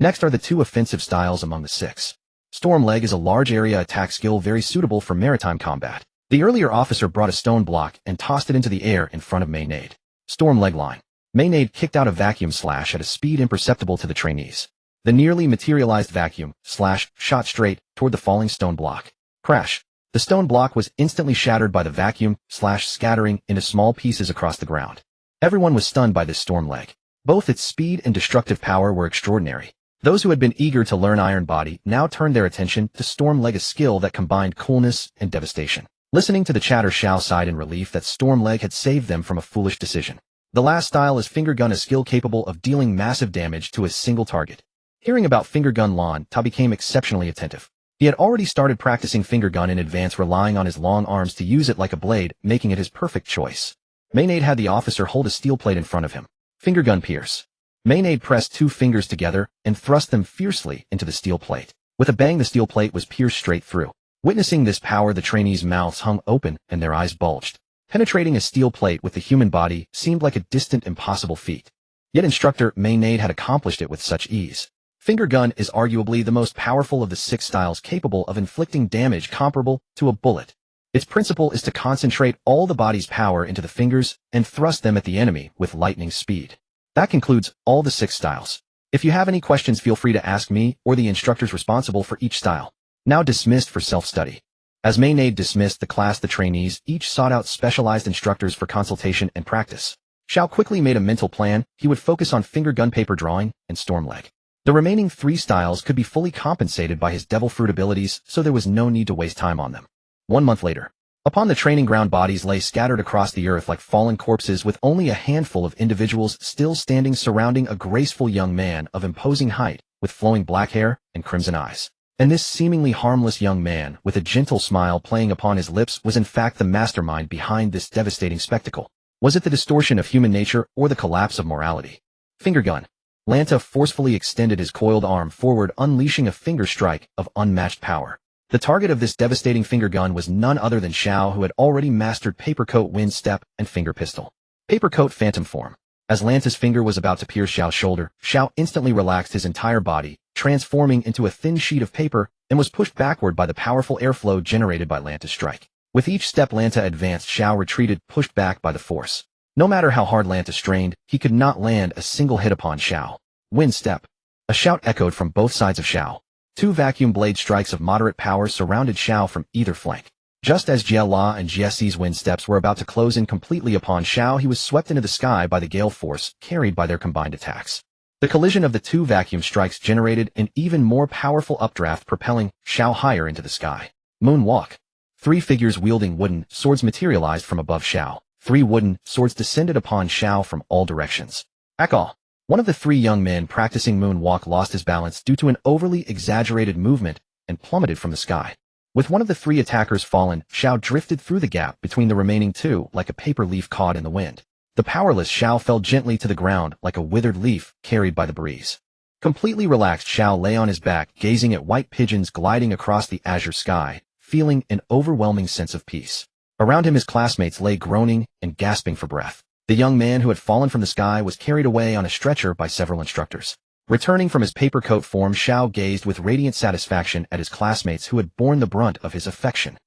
Speaker 1: Next are the 2 offensive styles among the 6. Storm Leg is a large area attack skill very suitable for maritime combat. The earlier officer brought a stone block and tossed it into the air in front of Maynade. Storm Leg line. Maynade kicked out a vacuum slash at a speed imperceptible to the trainees. The nearly materialized vacuum slash shot straight toward the falling stone block. Crash. The stone block was instantly shattered by the vacuum slash, scattering into small pieces across the ground. Everyone was stunned by this Storm Leg. Both its speed and destructive power were extraordinary. Those who had been eager to learn Iron Body now turned their attention to Storm Leg, a skill that combined coolness and devastation. Listening to the chatter, Xiao sighed in relief that Storm Leg had saved them from a foolish decision. The last style is Finger Gun, a skill capable of dealing massive damage to a single target. Hearing about Finger Gun, Lan Ta became exceptionally attentive. He had already started practicing Finger Gun in advance, relying on his long arms to use it like a blade, making it his perfect choice. Maynade had the officer hold a steel plate in front of him. Finger Gun Pierce. Maynade pressed 2 fingers together and thrust them fiercely into the steel plate. With a bang, the steel plate was pierced straight through. Witnessing this power, the trainees' mouths hung open and their eyes bulged. Penetrating a steel plate with the human body seemed like a distant, impossible feat. Yet instructor Maynade had accomplished it with such ease. Finger Gun is arguably the most powerful of the 6 styles, capable of inflicting damage comparable to a bullet. Its principle is to concentrate all the body's power into the fingers and thrust them at the enemy with lightning speed. That concludes all the 6 styles. If you have any questions, feel free to ask me or the instructors responsible for each style. Now dismissed for self-study. As Maynade dismissed the class, the trainees each sought out specialized instructors for consultation and practice. Xiao quickly made a mental plan. He would focus on Finger Gun, paper drawing, and Storm Leg. The remaining 3 styles could be fully compensated by his Devil Fruit abilities, so there was no need to waste time on them. 1 month later. Upon the training ground, bodies lay scattered across the earth like fallen corpses, with only a handful of individuals still standing surrounding a graceful young man of imposing height, with flowing black hair and crimson eyes. And this seemingly harmless young man, with a gentle smile playing upon his lips, was in fact the mastermind behind this devastating spectacle. Was it the distortion of human nature or the collapse of morality? Finger Gun. Lanta forcefully extended his coiled arm forward, unleashing a finger strike of unmatched power. The target of this devastating finger gun was none other than Xiao, who had already mastered Paper Coat, Wind Step, and Finger Pistol. Paper Coat, Phantom Form. As Lanta's finger was about to pierce Xiao's shoulder, Xiao instantly relaxed his entire body, transforming into a thin sheet of paper, and was pushed backward by the powerful airflow generated by Lanta's strike. With each step Lanta advanced, Xiao retreated, pushed back by the force. No matter how hard Lanta strained, he could not land a single hit upon Xiao. Wind Step. A shout echoed from both sides of Xiao. 2 vacuum blade strikes of moderate power surrounded Xiao from either flank. Just as Jia and Jiesi's wind steps were about to close in completely upon Xiao, he was swept into the sky by the gale force carried by their combined attacks. The collision of the 2 vacuum strikes generated an even more powerful updraft, propelling Xiao higher into the sky. Moonwalk. 3 figures wielding wooden swords materialized from above Xiao. 3 wooden swords descended upon Xiao from all directions. Akal. One of the 3 young men practicing moonwalk lost his balance due to an overly exaggerated movement and plummeted from the sky. With one of the 3 attackers fallen, Xiao drifted through the gap between the remaining 2 like a paper leaf caught in the wind. The powerless Xiao fell gently to the ground like a withered leaf carried by the breeze. Completely relaxed, Xiao lay on his back, gazing at white pigeons gliding across the azure sky, feeling an overwhelming sense of peace. Around him his classmates lay groaning and gasping for breath. The young man who had fallen from the sky was carried away on a stretcher by several instructors. Returning from his paper coat form, Xiao gazed with radiant satisfaction at his classmates who had borne the brunt of his affection.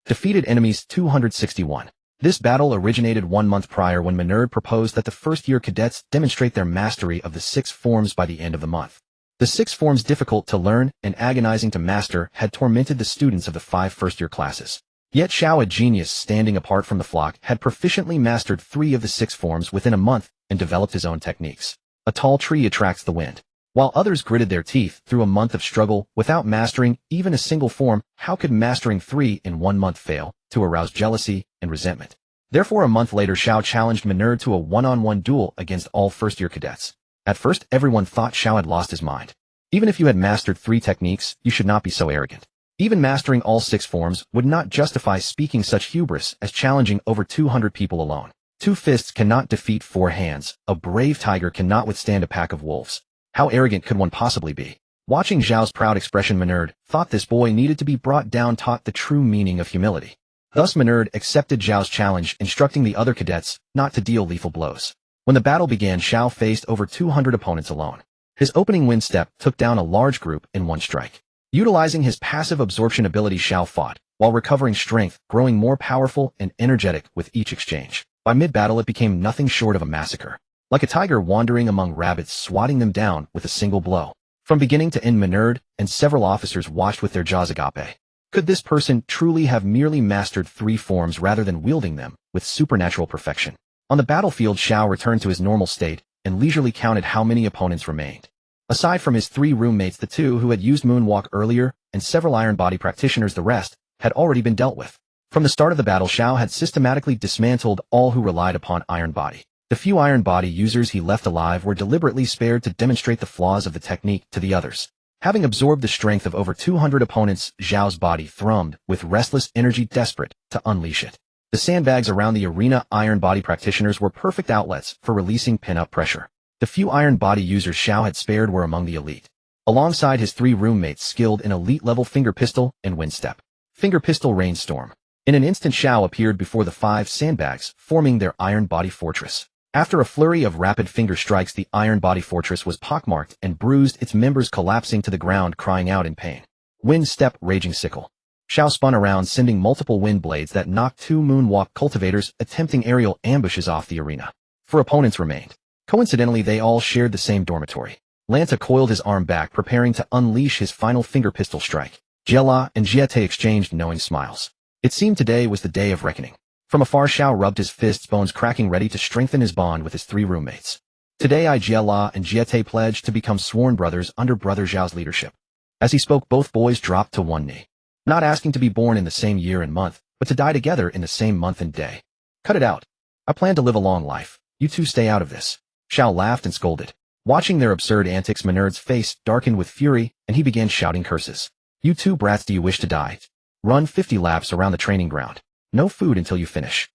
Speaker 1: Defeated enemies 261. This battle originated 1 month prior, when Menard proposed that the first-year cadets demonstrate their mastery of the 6 forms by the end of the month. The 6 forms, difficult to learn and agonizing to master, had tormented the students of the 5 first-year classes. Yet Xiao, a genius standing apart from the flock, had proficiently mastered 3 of the 6 forms within a month and developed his own techniques. A tall tree attracts the wind. While others gritted their teeth through a month of struggle without mastering even a single form, how could mastering 3 in 1 month fail to arouse jealousy and resentment? Therefore, a month later, Xiao challenged Minerd to a one-on-one duel against all first-year cadets. At first, everyone thought Xiao had lost his mind. Even if you had mastered 3 techniques, you should not be so arrogant. Even mastering all 6 forms would not justify speaking such hubris as challenging over 200 people alone. 2 fists cannot defeat 4 hands. A brave tiger cannot withstand a pack of wolves. How arrogant could one possibly be? Watching Zhao's proud expression, Minerd thought this boy needed to be brought down, taught the true meaning of humility. Thus Minerd accepted Zhao's challenge, instructing the other cadets not to deal lethal blows. When the battle began, Xiao faced over 200 opponents alone. His opening wind step took down a large group in 1 strike. Utilizing his passive absorption ability, Xiao fought, while recovering strength, growing more powerful and energetic with each exchange. By mid-battle, it became nothing short of a massacre. Like a tiger wandering among rabbits, swatting them down with a single blow. From beginning to end, Minerd and several officers watched with their jaws agape. Could this person truly have merely mastered 3 forms rather than wielding them with supernatural perfection? On the battlefield, Xiao returned to his normal state and leisurely counted how many opponents remained. Aside from his 3 roommates, the 2 who had used Moonwalk earlier, and several Iron Body practitioners, the rest had already been dealt with. From the start of the battle, Xiao had systematically dismantled all who relied upon Iron Body. The few Iron Body users he left alive were deliberately spared to demonstrate the flaws of the technique to the others. Having absorbed the strength of over 200 opponents, Zhao's body thrummed with restless energy, desperate to unleash it. The sandbags around the arena Iron Body practitioners were perfect outlets for releasing pin-up pressure. The few Iron Body users Xiao had spared were among the elite. Alongside his 3 roommates skilled in elite-level finger pistol and wind step. Finger pistol rainstorm. In an instant, Xiao appeared before the 5 sandbags, forming their Iron Body fortress. After a flurry of rapid finger strikes, the Iron Body fortress was pockmarked and bruised, its members collapsing to the ground, crying out in pain. Wind step, raging sickle. Xiao spun around, sending multiple wind blades that knocked 2 Moonwalk cultivators attempting aerial ambushes off the arena. 4 opponents remained. Coincidentally, they all shared the same dormitory. Lanta coiled his arm back, preparing to unleash his final finger pistol strike. Jiela and Jiete exchanged knowing smiles. It seemed today was the day of reckoning. From afar, Xiao rubbed his fists, bones cracking, ready to strengthen his bond with his 3 roommates. Today, Jiela and Jiete pledged to become sworn brothers under Brother Zhao's leadership. As he spoke, both boys dropped to one knee. Not asking to be born in the same year and month, but to die together in the same month and day. Cut it out. I plan to live a long life. You 2 stay out of this. Xiao laughed and scolded. Watching their absurd antics, Minerd's face darkened with fury, and he began shouting curses. You 2 brats, do you wish to die? Run 50 laps around the training ground. No food until you finish.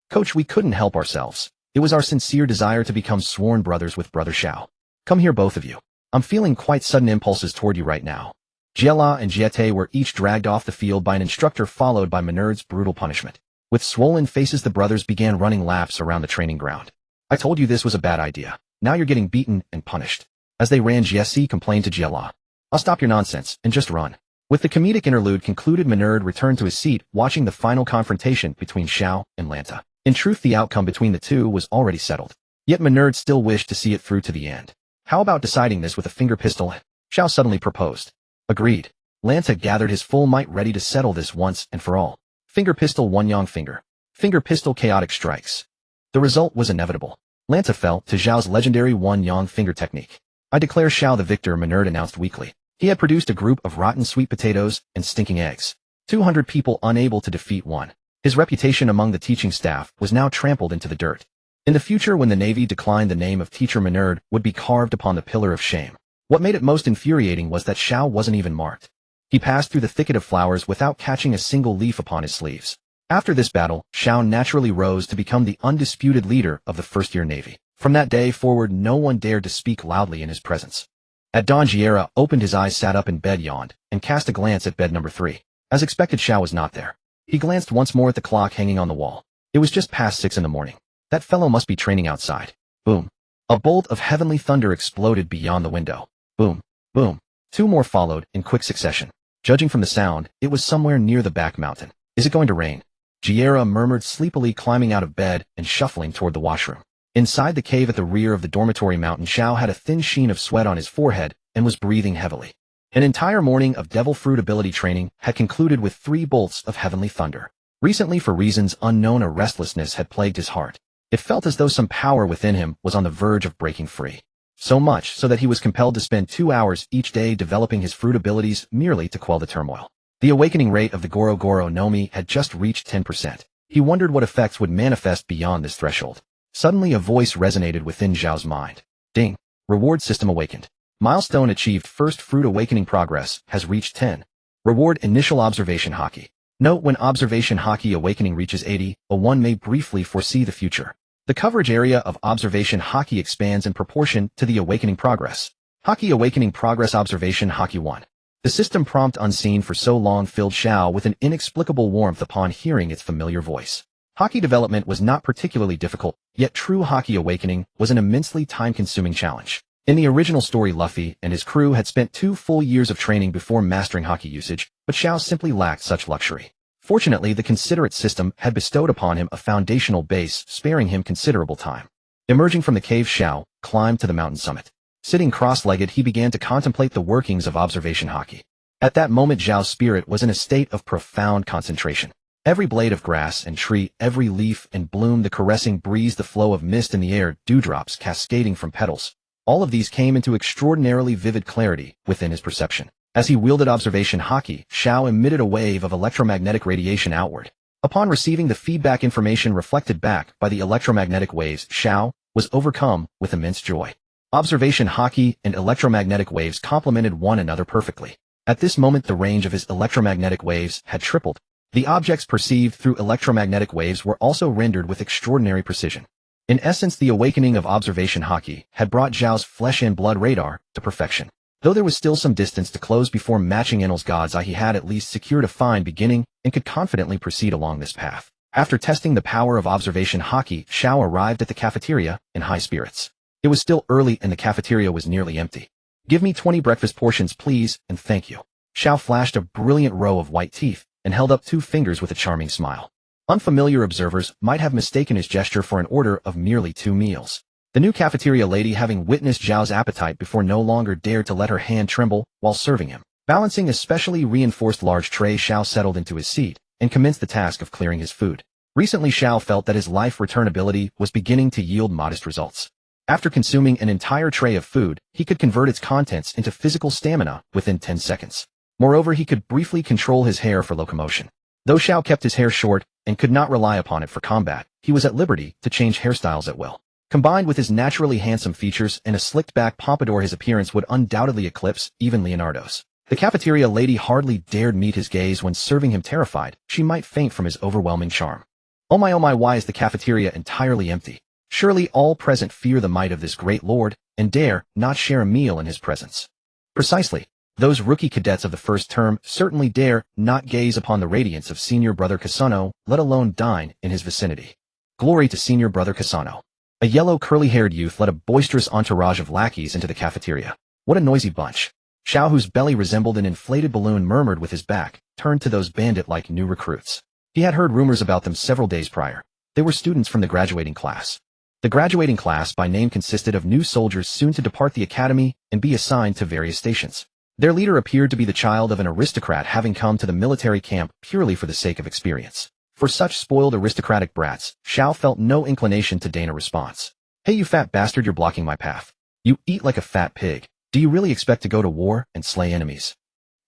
Speaker 1: Coach, we couldn't help ourselves. It was our sincere desire to become sworn brothers with Brother Xiao. Come here, both of you. I'm feeling quite sudden impulses toward you right now. Jiela and Jiete were each dragged off the field by an instructor, followed by Minerd's brutal punishment. With swollen faces, the brothers began running laps around the training ground. I told you this was a bad idea. Now you're getting beaten and punished. As they ran, Jiesi complained to Jiela. I'll stop your nonsense and just run. With the comedic interlude concluded, Minerd returned to his seat, watching the final confrontation between Xiao and Lanta. In truth, the outcome between the 2 was already settled. Yet Minerd still wished to see it through to the end. How about deciding this with a finger pistol? Xiao suddenly proposed. Agreed. Lanta gathered his full might, ready to settle this once and for all. Finger pistol, one yang finger. Finger pistol, chaotic strikes. The result was inevitable. Lanta fell to Zhao's legendary one yang finger technique. I declare Xiao the victor, Minerd announced weakly. He had produced a group of rotten sweet potatoes and stinking eggs. 200 people unable to defeat one. His reputation among the teaching staff was now trampled into the dirt. In the future, when the Navy declined, the name of Teacher Minerd would be carved upon the pillar of shame. What made it most infuriating was that Xiao wasn't even marked. He passed through the thicket of flowers without catching a single leaf upon his sleeves. After this battle, Xiao naturally rose to become the undisputed leader of the first-year Navy. From that day forward, no one dared to speak loudly in his presence. At dawn, Jiera opened his eyes, sat up in bed, yawned, and cast a glance at bed number 3. As expected, Xiao was not there. He glanced once more at the clock hanging on the wall. It was just past 6 in the morning. That fellow must be training outside. Boom. A bolt of heavenly thunder exploded beyond the window. Boom. Boom. 2 more followed in quick succession. Judging from the sound, it was somewhere near the back mountain. Is it going to rain? Jiera murmured sleepily, climbing out of bed and shuffling toward the washroom. Inside the cave at the rear of the dormitory mountain, Xiao had a thin sheen of sweat on his forehead and was breathing heavily. An entire morning of devil fruit ability training had concluded with 3 bolts of heavenly thunder. Recently, for reasons unknown, a restlessness had plagued his heart. It felt as though some power within him was on the verge of breaking free. So much so that he was compelled to spend 2 hours each day developing his fruit abilities merely to quell the turmoil. The awakening rate of the Goro Goro no Mi had just reached 10%. He wondered what effects would manifest beyond this threshold. Suddenly a voice resonated within Zhao's mind. Ding! Reward system awakened. Milestone achieved. First fruit awakening progress has reached 10. Reward initial observation haki. Note: when observation haki awakening reaches 80, one may briefly foresee the future. The coverage area of observation haki expands in proportion to the awakening progress. Haki awakening progress. Observation haki 1. The system prompt, unseen for so long, filled Zhao with an inexplicable warmth upon hearing its familiar voice. Haki development was not particularly difficult, yet true haki awakening was an immensely time-consuming challenge. In the original story, Luffy and his crew had spent 2 full years of training before mastering haki usage, but Zhao simply lacked such luxury. Fortunately, the considerate system had bestowed upon him a foundational base, sparing him considerable time. Emerging from the cave, Zhao climbed to the mountain summit. Sitting cross-legged, he began to contemplate the workings of observation haki. At that moment, Zhao's spirit was in a state of profound concentration. Every blade of grass and tree, every leaf and bloom, the caressing breeze, the flow of mist in the air, dewdrops cascading from petals, all of these came into extraordinarily vivid clarity within his perception. As he wielded observation haki, Zhao emitted a wave of electromagnetic radiation outward. Upon receiving the feedback information reflected back by the electromagnetic waves, Zhao was overcome with immense joy. Observation haki and electromagnetic waves complemented one another perfectly. At this moment, the range of his electromagnetic waves had tripled. The objects perceived through electromagnetic waves were also rendered with extraordinary precision. In essence, the awakening of observation haki had brought Zhao's flesh and blood radar to perfection. Though there was still some distance to close before matching Enel's God's Eye, he had at least secured a fine beginning and could confidently proceed along this path. After testing the power of observation haki, Zhao arrived at the cafeteria in high spirits. It was still early and the cafeteria was nearly empty. "Give me 20 breakfast portions, please, and thank you." Zhao flashed a brilliant row of white teeth and held up 2 fingers with a charming smile. Unfamiliar observers might have mistaken his gesture for an order of merely 2 meals. The new cafeteria lady, having witnessed Zhao's appetite before, no longer dared to let her hand tremble while serving him. Balancing a specially reinforced large tray, Zhao settled into his seat and commenced the task of clearing his food. Recently, Zhao felt that his life return ability was beginning to yield modest results. After consuming an entire tray of food, he could convert its contents into physical stamina within 10 seconds. Moreover, he could briefly control his hair for locomotion. Though Zhao kept his hair short and could not rely upon it for combat, he was at liberty to change hairstyles at will. Combined with his naturally handsome features and a slicked-back pompadour, his appearance would undoubtedly eclipse even Leonardo's. The cafeteria lady hardly dared meet his gaze when serving him. Terrified, she might faint from his overwhelming charm. Oh my, why is the cafeteria entirely empty? Surely all present fear the might of this great lord and dare not share a meal in his presence. Precisely. Those rookie cadets of the first term certainly dare not gaze upon the radiance of senior brother Kasano, let alone dine in his vicinity. Glory to senior brother Kasano. A yellow curly-haired youth led a boisterous entourage of lackeys into the cafeteria. What a noisy bunch. Zhao, whose belly resembled an inflated balloon, murmured with his back turned to those bandit-like new recruits. He had heard rumors about them several days prior. They were students from the graduating class. The graduating class by name consisted of new soldiers soon to depart the academy and be assigned to various stations. Their leader appeared to be the child of an aristocrat, having come to the military camp purely for the sake of experience. For such spoiled aristocratic brats, Zhao felt no inclination to deign a response. "Hey, you fat bastard, you're blocking my path. You eat like a fat pig. Do you really expect to go to war and slay enemies?"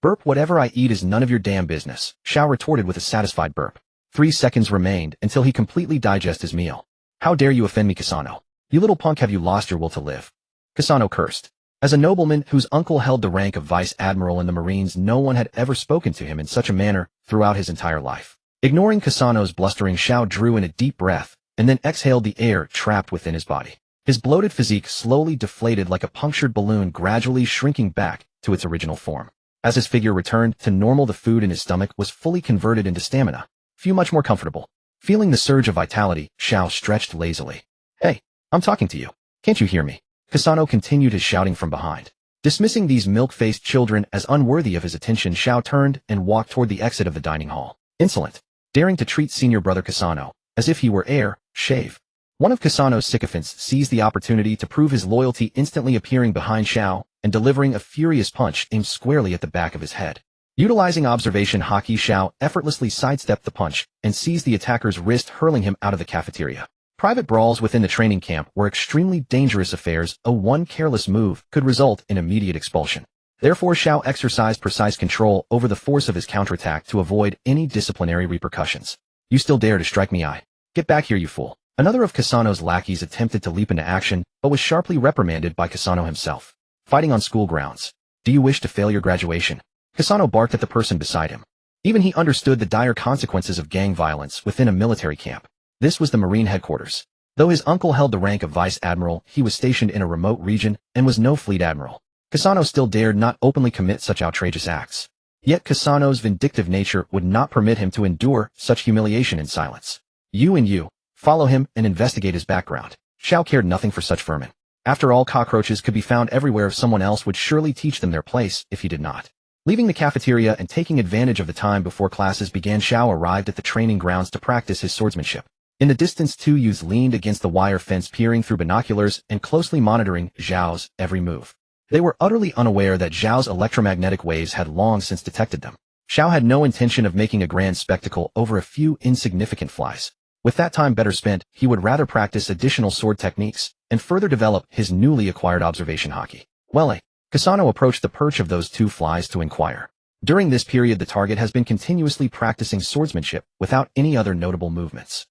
Speaker 1: "Burp, whatever I eat is none of your damn business," Zhao retorted with a satisfied burp. 3 seconds remained until he completely digested his meal. "How dare you offend me, Kasano? You little punk, have you lost your will to live?" Kasano cursed. As a nobleman whose uncle held the rank of vice admiral in the Marines, no one had ever spoken to him in such a manner throughout his entire life. Ignoring Kasano's blustering, Zhao drew in a deep breath and then exhaled the air trapped within his body. His bloated physique slowly deflated like a punctured balloon, gradually shrinking back to its original form. As his figure returned to normal, the food in his stomach was fully converted into stamina. Few much more comfortable. Feeling the surge of vitality, Zhao stretched lazily. "Hey, I'm talking to you. Can't you hear me?" Kasano continued his shouting from behind. Dismissing these milk-faced children as unworthy of his attention, Zhao turned and walked toward the exit of the dining hall. Insolent. Daring to treat senior brother Kasano as if he were heir, shave. One of Kasano's sycophants seized the opportunity to prove his loyalty, instantly appearing behind Zhao and delivering a furious punch aimed squarely at the back of his head. Utilizing observation haki, Xiao effortlessly sidestepped the punch and seized the attacker's wrist, hurling him out of the cafeteria. Private brawls within the training camp were extremely dangerous affairs. One careless move could result in immediate expulsion. Therefore, Xiao exercised precise control over the force of his counterattack to avoid any disciplinary repercussions. You still dare to strike me, I? Get back here, you fool. Another of Kasano's lackeys attempted to leap into action, but was sharply reprimanded by Kasano himself. Fighting on school grounds. Do you wish to fail your graduation? Kasano barked at the person beside him. Even he understood the dire consequences of gang violence within a military camp. This was the Marine headquarters. Though his uncle held the rank of vice admiral, he was stationed in a remote region and was no fleet admiral. Kasano still dared not openly commit such outrageous acts. Yet Kasano's vindictive nature would not permit him to endure such humiliation in silence. You, follow him and investigate his background. Xiao cared nothing for such vermin. After all, cockroaches could be found everywhere. If someone else would surely teach them their place if he did not. Leaving the cafeteria and taking advantage of the time before classes began, Xiao arrived at the training grounds to practice his swordsmanship. In the distance, two youths leaned against the wire fence, peering through binoculars and closely monitoring Xiao's every move. They were utterly unaware that Xiao's electromagnetic waves had long since detected them. Xiao had no intention of making a grand spectacle over a few insignificant flies. With that time better spent, he would rather practice additional sword techniques and further develop his newly acquired observation haki. Well, Kasano approached the perch of those two flies to inquire. During this period, the target has been continuously practicing swordsmanship without any other notable movements.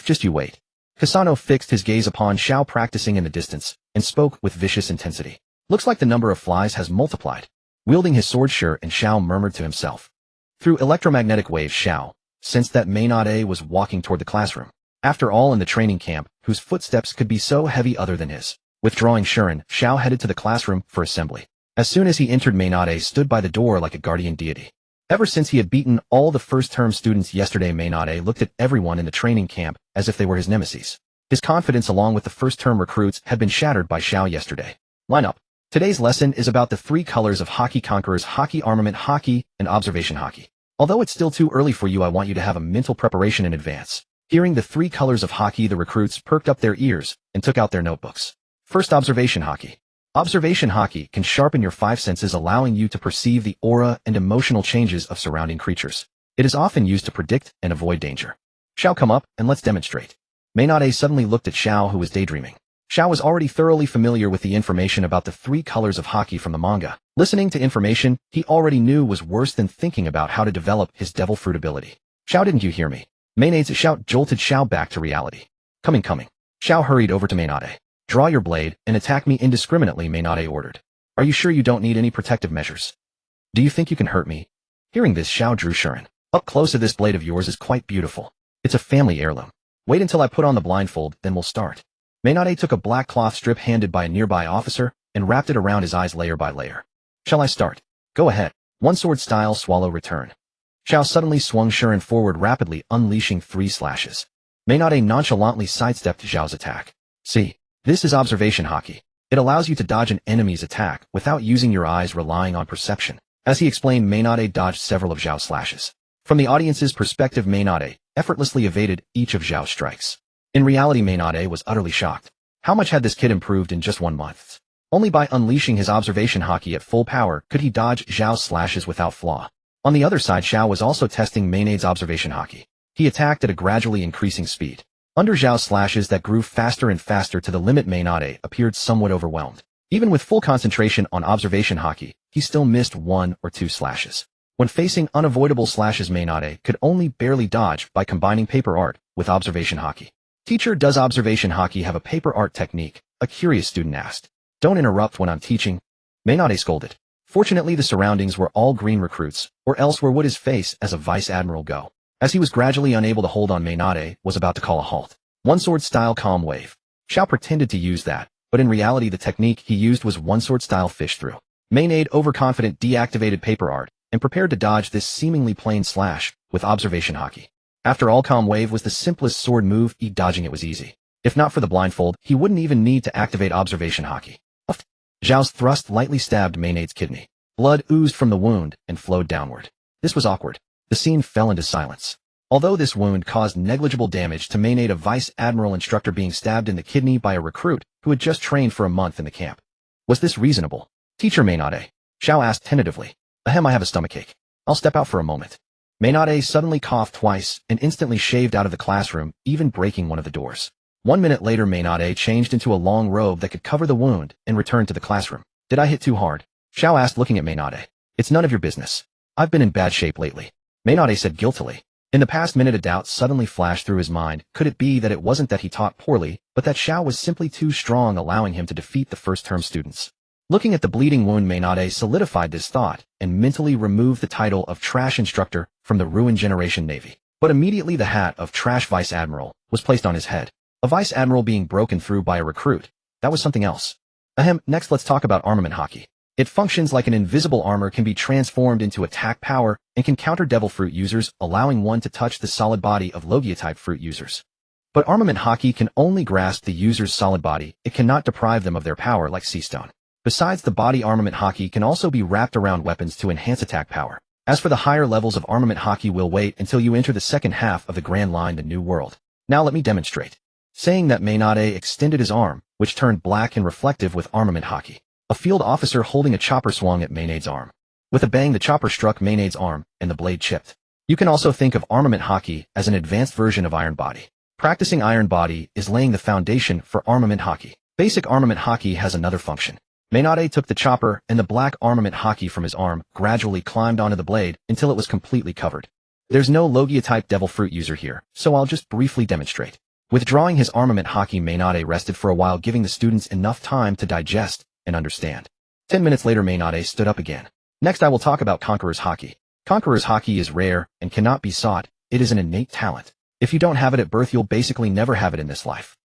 Speaker 1: Just you wait. Kasano fixed his gaze upon Xiao practicing in the distance and spoke with vicious intensity. Looks like the number of flies has multiplied. Wielding his sword, sure, and Xiao murmured to himself. Through electromagnetic waves, Xiao sensed that Mi and Hie Hie was walking toward the classroom. After all, in the training camp, whose footsteps could be so heavy other than his? Withdrawing Shuren, Xiao headed to the classroom for assembly. As soon as he entered, Mi and Hie Hie stood by the door like a guardian deity. Ever since he had beaten all the first-term students yesterday, Mi and Hie Hie looked at everyone in the training camp as if they were his nemesis. His confidence along with the first-term recruits had been shattered by Xiao yesterday. Line up. Today's lesson is about the three colors of haki: conquerors haki, armament haki, and observation haki. Although it's still too early for you, I want you to have a mental preparation in advance. Hearing the three colors of haki, the recruits perked up their ears and took out their notebooks. First, observation haki. Observation haki can sharpen your five senses, allowing you to perceive the aura and emotional changes of surrounding creatures. It is often used to predict and avoid danger. Xiao, come up and let's demonstrate. Mi and Hie Hie suddenly looked at Xiao, who was daydreaming. Xiao was already thoroughly familiar with the information about the three colors of haki from the manga. Listening to information he already knew was worse than thinking about how to develop his devil fruit ability. Xiao, didn't you hear me? Mi and Hie Hie's shout jolted Xiao back to reality. Coming. Xiao hurried over to Mi and Hie Hie. Draw your blade and attack me indiscriminately, Mi and Hie Hie ordered. Are you sure you don't need any protective measures? Do you think you can hurt me? Hearing this, Xiao drew Shuren. Up close, this blade of yours is quite beautiful. It's a family heirloom. Wait until I put on the blindfold, then we'll start. Mi and Hie Hie took a black cloth strip handed by a nearby officer and wrapped it around his eyes layer by layer. Shall I start? Go ahead. One sword style, swallow, return. Xiao suddenly swung Shuren forward rapidly, unleashing 3 slashes. Mi and Hie Hie nonchalantly sidestepped Xiao's attack. See, this is observation haki. It allows you to dodge an enemy's attack without using your eyes, relying on perception. As he explained, Mi and Hie Hie dodged several of Xiao's slashes. From the audience's perspective, Mi and Hie Hie effortlessly evaded each of Xiao's strikes. In reality, Mi and Hie Hie was utterly shocked. How much had this kid improved in just 1 month? Only by unleashing his observation haki at full power could he dodge Xiao's slashes without flaw. On the other side, Xiao was also testing Mi and Hie Hie's observation haki. He attacked at a gradually increasing speed. Under Xiao's slashes that grew faster and faster to the limit, Mi and Hie Hie appeared somewhat overwhelmed. Even with full concentration on observation haki, he still missed 1 or 2 slashes. When facing unavoidable slashes, Mi and Hie Hie could only barely dodge by combining paper art with observation haki. Teacher, does observation haki have a paper art technique? A curious student asked. Don't interrupt when I'm teaching. Mi and Hie Hie scolded. Fortunately, the surroundings were all green recruits, or else where would his face as a vice admiral go? As he was gradually unable to hold on, Mi and Hie Hie was about to call a halt. One sword style, calm wave. Xiao pretended to use that, but in reality the technique he used was one sword style, fish through. Mi and Hie Hie, overconfident, deactivated paper art and prepared to dodge this seemingly plain slash with observation haki. After all, calm wave was the simplest sword move, dodging it was easy. If not for the blindfold, he wouldn't even need to activate observation haki. Xiao's thrust lightly stabbed Mi and Hie Hie's kidney. Blood oozed from the wound and flowed downward. This was awkward. The scene fell into silence. Although this wound caused negligible damage to Mi and Hie Hie, a vice admiral instructor being stabbed in the kidney by a recruit who had just trained for a month in the camp. Was this reasonable? Teacher, Mi and Hie Hie, Xiao asked tentatively. Ahem, I have a stomachache. I'll step out for a moment. Maynade suddenly coughed twice and instantly shaved out of the classroom, even breaking one of the doors. 1 minute later, Maynade changed into a long robe that could cover the wound and returned to the classroom. Did I hit too hard? Xiao asked, looking at Maynade. It's none of your business. I've been in bad shape lately, Maynade said guiltily. In the past minute, a doubt suddenly flashed through his mind. Could it be that it wasn't that he taught poorly, but that Xiao was simply too strong, allowing him to defeat the first-term students? Looking at the bleeding wound, Maynade solidified this thought and mentally removed the title of Trash Instructor from the ruined Generation Navy. But immediately the hat of Trash Vice Admiral was placed on his head. A Vice Admiral being broken through by a recruit. That was something else. Next let's talk about armament hockey. It functions like an invisible armor, can be transformed into attack power, and can counter devil fruit users, allowing one to touch the solid body of Logia-type fruit users. But armament hockey can only grasp the user's solid body, it cannot deprive them of their power like Sea Stone. Besides, the body armament hockey can also be wrapped around weapons to enhance attack power. As for the higher levels of armament hockey, we'll wait until you enter the second half of the Grand Line, the New World. Now let me demonstrate. Saying that, Maynade extended his arm, which turned black and reflective with armament hockey. A field officer holding a chopper swung at Maynade's arm. With a bang, the chopper struck Maynade's arm, and the blade chipped. You can also think of armament hockey as an advanced version of Iron Body. Practicing Iron Body is laying the foundation for armament hockey. Basic armament hockey has another function. Maynade took the chopper and the black armament hockey from his arm, gradually climbed onto the blade until it was completely covered. There's no Logia-type devil fruit user here, so I'll just briefly demonstrate. Withdrawing his armament hockey, Maynade rested for a while, giving the students enough time to digest and understand. 10 minutes later, Maynade stood up again. Next, I will talk about Conqueror's Hockey. Conqueror's Hockey is rare and cannot be sought. It is an innate talent. If you don't have it at birth, you'll basically never have it in this life.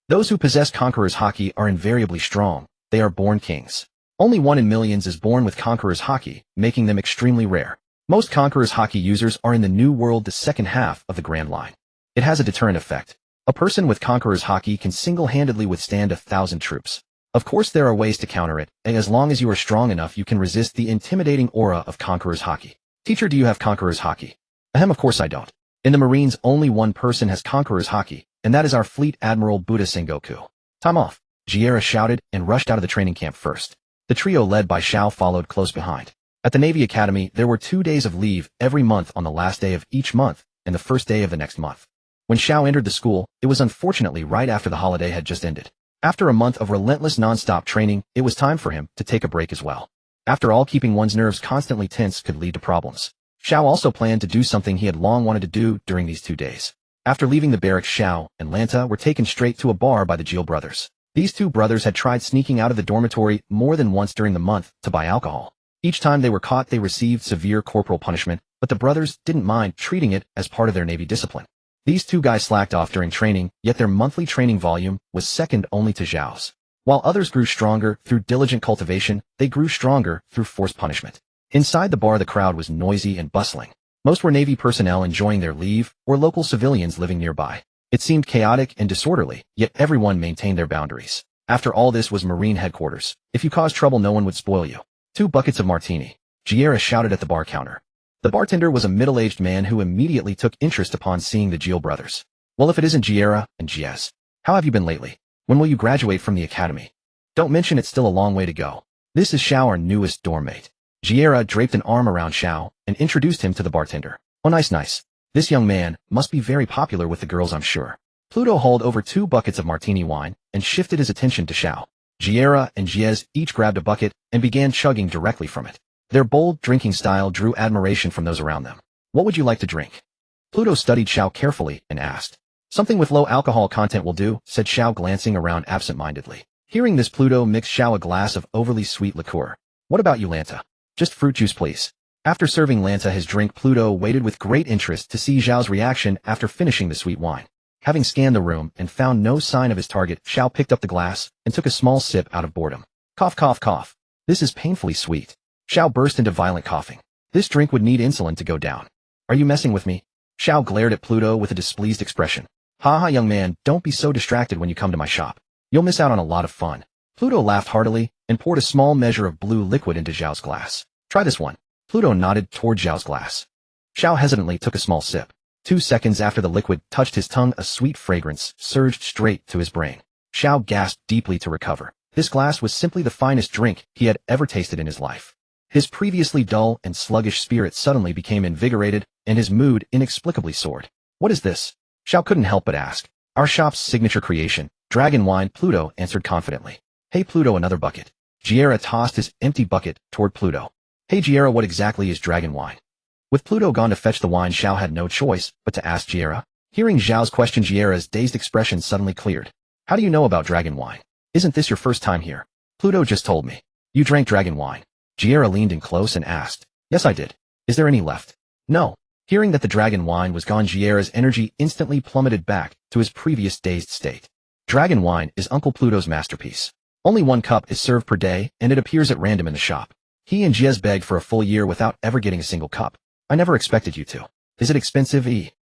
Speaker 1: Those who possess Conqueror's Hockey are invariably strong. They are born kings. Only 1 in millions is born with Conqueror's Hockey, making them extremely rare. Most Conqueror's Hockey users are in the New World, the second half of the Grand Line. It has a deterrent effect. A person with Conqueror's Hockey can single-handedly withstand 1,000 troops. Of course, there are ways to counter it, and as long as you are strong enough, you can resist the intimidating aura of Conqueror's Hockey. Teacher, do you have Conqueror's Hockey? Of course I don't. In the Marines, only one person has Conqueror's Hockey, and that is our Fleet Admiral Buddha Sengoku. Time off, Giera shouted and rushed out of the training camp first. The trio led by Xiao followed close behind. At the Navy Academy, there were 2 days of leave every month on the last day of each month and the first day of the next month. When Xiao entered the school, it was unfortunately right after the holiday had just ended. After a month of relentless non-stop training, it was time for him to take a break as well. After all, keeping one's nerves constantly tense could lead to problems. Xiao also planned to do something he had long wanted to do during these 2 days. After leaving the barracks, Xiao and Lanta were taken straight to a bar by the Gil brothers. These two brothers had tried sneaking out of the dormitory more than once during the month to buy alcohol. Each time they were caught, they received severe corporal punishment, but the brothers didn't mind treating it as part of their Navy discipline. These two guys slacked off during training, yet their monthly training volume was second only to Zhao's. While others grew stronger through diligent cultivation, they grew stronger through forced punishment. Inside the bar, the crowd was noisy and bustling. Most were Navy personnel enjoying their leave, or local civilians living nearby. It seemed chaotic and disorderly, yet everyone maintained their boundaries. After all, this was Marine headquarters. If you caused trouble, no one would spoil you. 2 buckets of martini, Giera shouted at the bar counter. The bartender was a middle-aged man who immediately took interest upon seeing the Gil brothers. Well, if it isn't Giera and Gies. How have you been lately? When will you graduate from the academy? Don't mention it's still a long way to go. This is Xiao, our newest dorm mate. Giera draped an arm around Xiao and introduced him to the bartender. Oh, nice. This young man must be very popular with the girls, I'm sure. Pluto hauled over 2 buckets of martini wine and shifted his attention to Xiao. Giera and Gies each grabbed a bucket and began chugging directly from it. Their bold drinking style drew admiration from those around them. What would you like to drink? Pluto studied Xiao carefully and asked. Something with low alcohol content will do, said Xiao, glancing around absent-mindedly. Hearing this, Pluto mixed Xiao a glass of overly sweet liqueur. What about you, Lanta? Just fruit juice, please. After serving Lanta his drink, Pluto waited with great interest to see Xiao's reaction after finishing the sweet wine. Having scanned the room and found no sign of his target, Xiao picked up the glass and took a small sip out of boredom. Cough. This is painfully sweet. Xiao burst into violent coughing. This drink would need insulin to go down. Are you messing with me? Xiao glared at Pluto with a displeased expression. Haha, young man, don't be so distracted when you come to my shop. You'll miss out on a lot of fun. Pluto laughed heartily and poured a small measure of blue liquid into Xiao's glass. Try this one. Pluto nodded toward Xiao's glass. Xiao hesitantly took a small sip. 2 seconds after the liquid touched his tongue, a sweet fragrance surged straight to his brain. Xiao gasped deeply to recover. This glass was simply the finest drink he had ever tasted in his life. His previously dull and sluggish spirit suddenly became invigorated, and his mood inexplicably soared. "What is this?" Xiao couldn't help but ask. "Our shop's signature creation, dragon wine," Pluto answered confidently. "Hey Pluto, another bucket." Giera tossed his empty bucket toward Pluto. "Hey Giera, what exactly is dragon wine?" With Pluto gone to fetch the wine, Xiao had no choice but to ask Giera. Hearing Zhao's question, Giera's dazed expression suddenly cleared. "How do you know about dragon wine? Isn't this your first time here?" "Pluto just told me. You drank dragon wine." Giera leaned in close and asked. "Yes, I did. Is there any left?" "No." Hearing that the dragon wine was gone, Giera's energy instantly plummeted back to his previous dazed state. Dragon wine is Uncle Pluto's masterpiece. Only 1 cup is served per day, and it appears at random in the shop. He and Jiez begged for a full year without ever getting a single cup. "I never expected you to." "Is it expensive?"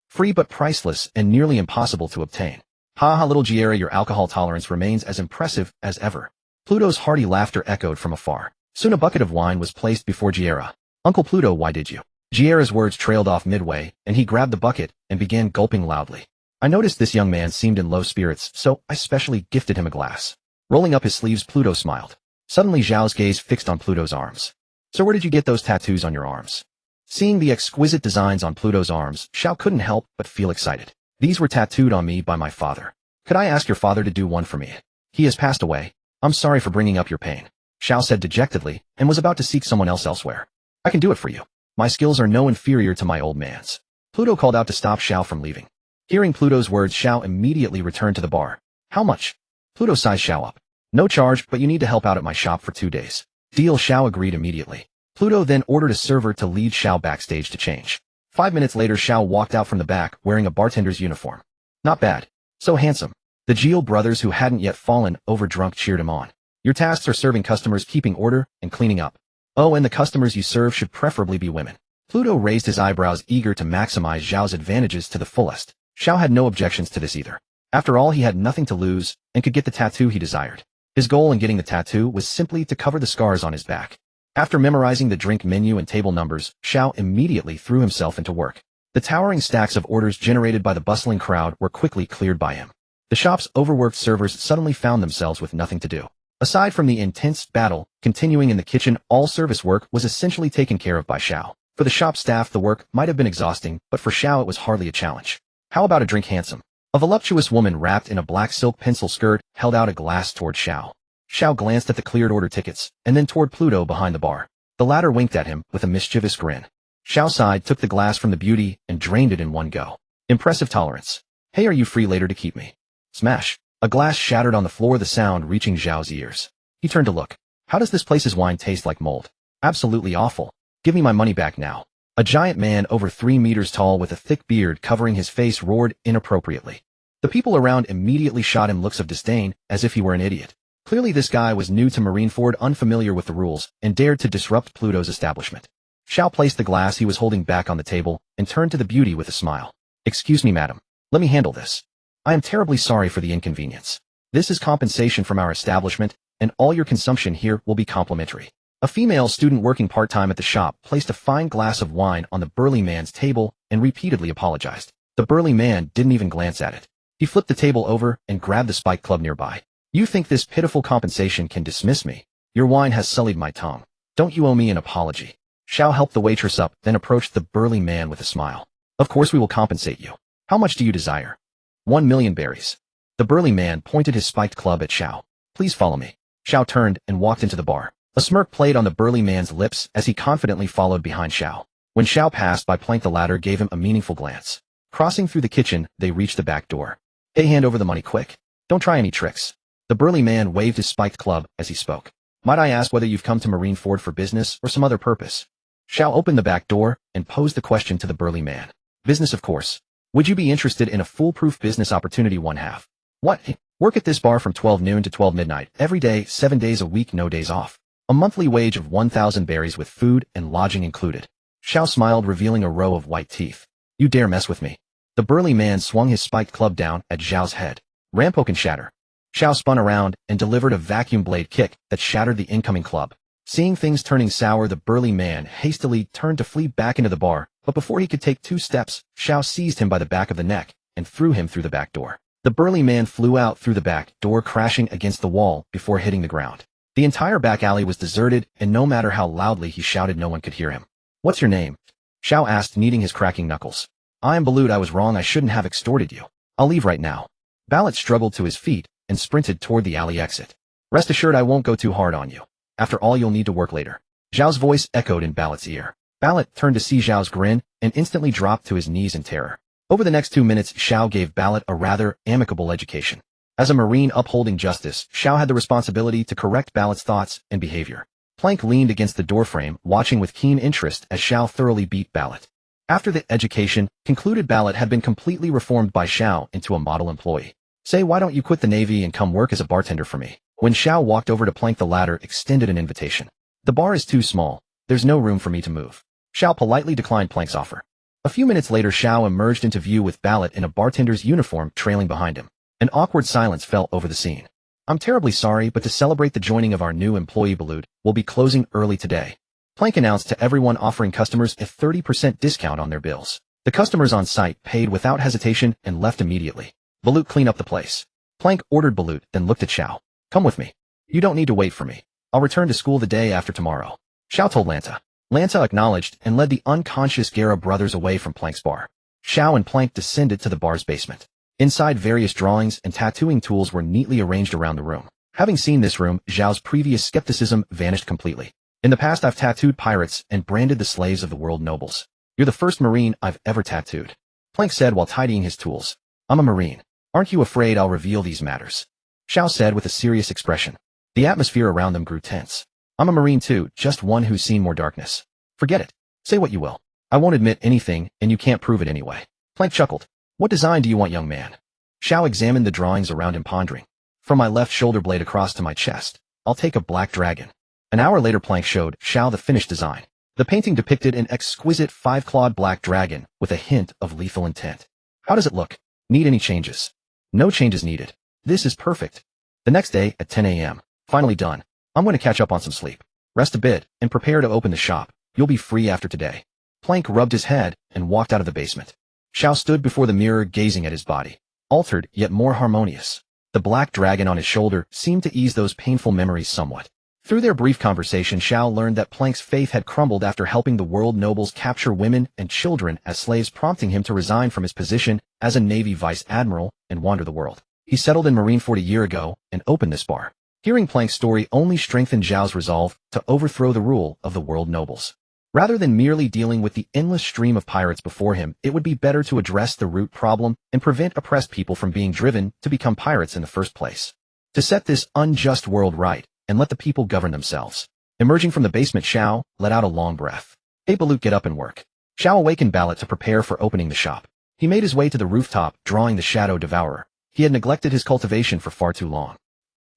Speaker 1: "Free but priceless and nearly impossible to obtain." "Ha ha, little Giera, your alcohol tolerance remains as impressive as ever." Pluto's hearty laughter echoed from afar. Soon a bucket of wine was placed before Giera. "Uncle Pluto, why did you?" Giera's words trailed off midway, and he grabbed the bucket and began gulping loudly. "I noticed this young man seemed in low spirits, so I specially gifted him a glass." Rolling up his sleeves, Pluto smiled. Suddenly Zhao's gaze fixed on Pluto's arms. "So where did you get those tattoos on your arms?" Seeing the exquisite designs on Pluto's arms, Xiao couldn't help but feel excited. "These were tattooed on me by my father. Could I ask your father to do one for me?" "He has passed away. I'm sorry for bringing up your pain," Xiao said dejectedly, and was about to seek someone else elsewhere. "I can do it for you. My skills are no inferior to my old man's." Pluto called out to stop Xiao from leaving. Hearing Pluto's words, Xiao immediately returned to the bar. "How much?" Pluto sized Xiao up. "No charge, but you need to help out at my shop for 2 days." "Deal." Xiao agreed immediately. Pluto then ordered a server to lead Xiao backstage to change. 5 minutes later, Xiao walked out from the back wearing a bartender's uniform. "Not bad. So handsome." The Geo brothers, who hadn't yet fallen over drunk, cheered him on. "Your tasks are serving customers, keeping order, and cleaning up. Oh, and the customers you serve should preferably be women." Pluto raised his eyebrows, eager to maximize Zhao's advantages to the fullest. Xiao had no objections to this either. After all, he had nothing to lose and could get the tattoo he desired. His goal in getting the tattoo was simply to cover the scars on his back. After memorizing the drink menu and table numbers, Xiao immediately threw himself into work. The towering stacks of orders generated by the bustling crowd were quickly cleared by him. The shop's overworked servers suddenly found themselves with nothing to do. Aside from the intense battle continuing in the kitchen, all service work was essentially taken care of by Xiao. For the shop staff, the work might have been exhausting, but for Xiao it was hardly a challenge. "How about a drink, handsome?" A voluptuous woman wrapped in a black silk pencil skirt held out a glass toward Xiao. Xiao glanced at the cleared order tickets, and then toward Pluto behind the bar. The latter winked at him with a mischievous grin. Xiao sighed, took the glass from the beauty, and drained it in one go. Impressive tolerance. "Hey, are you free later to keep me?" Smash. A glass shattered on the floor, the sound reaching Zhao's ears. He turned to look. "How does this place's wine taste? Like mold?" "Absolutely awful. Give me my money back now." A giant man over 3 meters tall with a thick beard covering his face roared inappropriately. The people around immediately shot him looks of disdain, as if he were an idiot. Clearly this guy was new to Marineford, unfamiliar with the rules, and dared to disrupt Pluto's establishment. Xiao placed the glass he was holding back on the table and turned to the beauty with a smile. "Excuse me, madam. Let me handle this. I am terribly sorry for the inconvenience. This is compensation from our establishment, and all your consumption here will be complimentary." A female student working part-time at the shop placed a fine glass of wine on the burly man's table and repeatedly apologized. The burly man didn't even glance at it. He flipped the table over and grabbed the spiked club nearby. "You think this pitiful compensation can dismiss me? Your wine has sullied my tongue. Don't you owe me an apology?" Xiao helped the waitress up, then approached the burly man with a smile. "Of course we will compensate you. How much do you desire?" 1,000,000 berries. The burly man pointed his spiked club at Xiao. "Please follow me." Xiao turned and walked into the bar. A smirk played on the burly man's lips as he confidently followed behind Xiao. When Xiao passed by Plank, the latter gave him a meaningful glance. Crossing through the kitchen, they reached the back door. "Hey, hand over the money quick. Don't try any tricks." The burly man waved his spiked club as he spoke. "Might I ask whether you've come to Marineford for business or some other purpose?" Xiao opened the back door and posed the question to the burly man. "Business, of course. Would you be interested in a foolproof business opportunity one half?" "What? Work at this bar from 12 noon to 12 midnight, every day, 7 days a week, no days off. A monthly wage of 1,000 berries with food and lodging included." Xiao smiled, revealing a row of white teeth. "You dare mess with me?" The burly man swung his spiked club down at Zhao's head. "Rampoke and shatter." Xiao spun around and delivered a vacuum blade kick that shattered the incoming club. Seeing things turning sour, the burly man hastily turned to flee back into the bar, but before he could take 2 steps, Xiao seized him by the back of the neck and threw him through the back door. The burly man flew out through the back door, crashing against the wall before hitting the ground. The entire back alley was deserted, and no matter how loudly he shouted, no one could hear him. "What's your name?" Xiao asked, kneading his cracking knuckles. "I am Balut. I was wrong. I shouldn't have extorted you. I'll leave right now." Balut struggled to his feet and sprinted toward the alley exit. "Rest assured I won't go too hard on you. After all, you'll need to work later." Zhao's voice echoed in Balut's ear. Balut turned to see Zhao's grin and instantly dropped to his knees in terror. Over the next 2 minutes, Xiao gave Balut a rather amicable education. As a Marine upholding justice, Xiao had the responsibility to correct Balut's thoughts and behavior. Plank leaned against the doorframe, watching with keen interest as Xiao thoroughly beat Balut. After the education concluded, Balut had been completely reformed by Xiao into a model employee. "Say, why don't you quit the Navy and come work as a bartender for me?" When Xiao walked over to Plank, the latter extended an invitation. "The bar is too small. There's no room for me to move." Xiao politely declined Plank's offer. A few minutes later, Xiao emerged into view with Balut in a bartender's uniform trailing behind him. An awkward silence fell over the scene. "I'm terribly sorry, but to celebrate the joining of our new employee Balut, we'll be closing early today," Plank announced to everyone, offering customers a 30% discount on their bills. The customers on site paid without hesitation and left immediately. "Balut, clean up the place," Plank ordered Balut, then looked at Xiao. "Come with me. You don't need to wait for me. I'll return to school the day after tomorrow," Xiao told Lanta. Lanta acknowledged and led the unconscious Gura brothers away from Plank's bar. Xiao and Plank descended to the bar's basement. Inside, various drawings and tattooing tools were neatly arranged around the room. Having seen this room, Zhao's previous skepticism vanished completely. "In the past, I've tattooed pirates and branded the slaves of the world nobles. You're the first Marine I've ever tattooed," Plank said while tidying his tools. "I'm a Marine. Aren't you afraid I'll reveal these matters?" Xiao said with a serious expression. The atmosphere around them grew tense. "I'm a Marine too, just one who's seen more darkness." "Forget it. Say what you will. I won't admit anything, and you can't prove it anyway." Plank chuckled. "What design do you want, young man?" Xiao examined the drawings around him, pondering. "From my left shoulder blade across to my chest, I'll take a black dragon." An hour later, Plank showed Xiao the finished design. The painting depicted an exquisite 5-clawed black dragon with a hint of lethal intent. "How does it look? Need any changes?" "No changes needed. This is perfect." The next day, at 10 a.m., "Finally done. I'm going to catch up on some sleep. Rest a bit and prepare to open the shop. You'll be free after today." Plank rubbed his head and walked out of the basement. Xiao stood before the mirror, gazing at his body. Altered, yet more harmonious. The black dragon on his shoulder seemed to ease those painful memories somewhat. Through their brief conversation, Xiao learned that Plank's faith had crumbled after helping the world nobles capture women and children as slaves, prompting him to resign from his position as a Navy Vice Admiral and wander the world. He settled in Marineford a year ago and opened this bar. Hearing Plank's story only strengthened Zhao's resolve to overthrow the rule of the world nobles. Rather than merely dealing with the endless stream of pirates before him, it would be better to address the root problem and prevent oppressed people from being driven to become pirates in the first place. To set this unjust world right and let the people govern themselves. Emerging from the basement, Xiao let out a long breath. "Hey Balut, get up and work." Xiao awakened Balut to prepare for opening the shop. He made his way to the rooftop, drawing the Shadow Devourer. He had neglected his cultivation for far too long.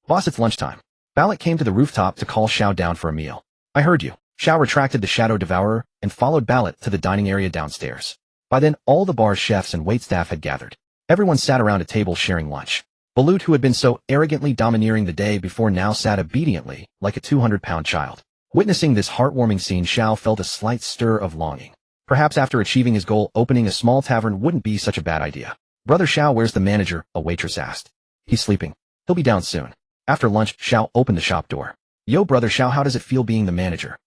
Speaker 1: "Boss, it's lunchtime." Balut came to the rooftop to call Xiao down for a meal. "I heard you." Xiao retracted the Shadow Devourer and followed Balut to the dining area downstairs. By then, all the bar's chefs and waitstaff had gathered. Everyone sat around a table sharing lunch. Balut, who had been so arrogantly domineering the day before, now sat obediently, like a 200-pound child. Witnessing this heartwarming scene, Xiao felt a slight stir of longing. Perhaps after achieving his goal, opening a small tavern wouldn't be such a bad idea. "Brother Xiao, where's the manager?" a waitress asked. "He's sleeping. He'll be down soon." After lunch, Xiao opened the shop door. "Yo, Brother Xiao, how does it feel being the manager?"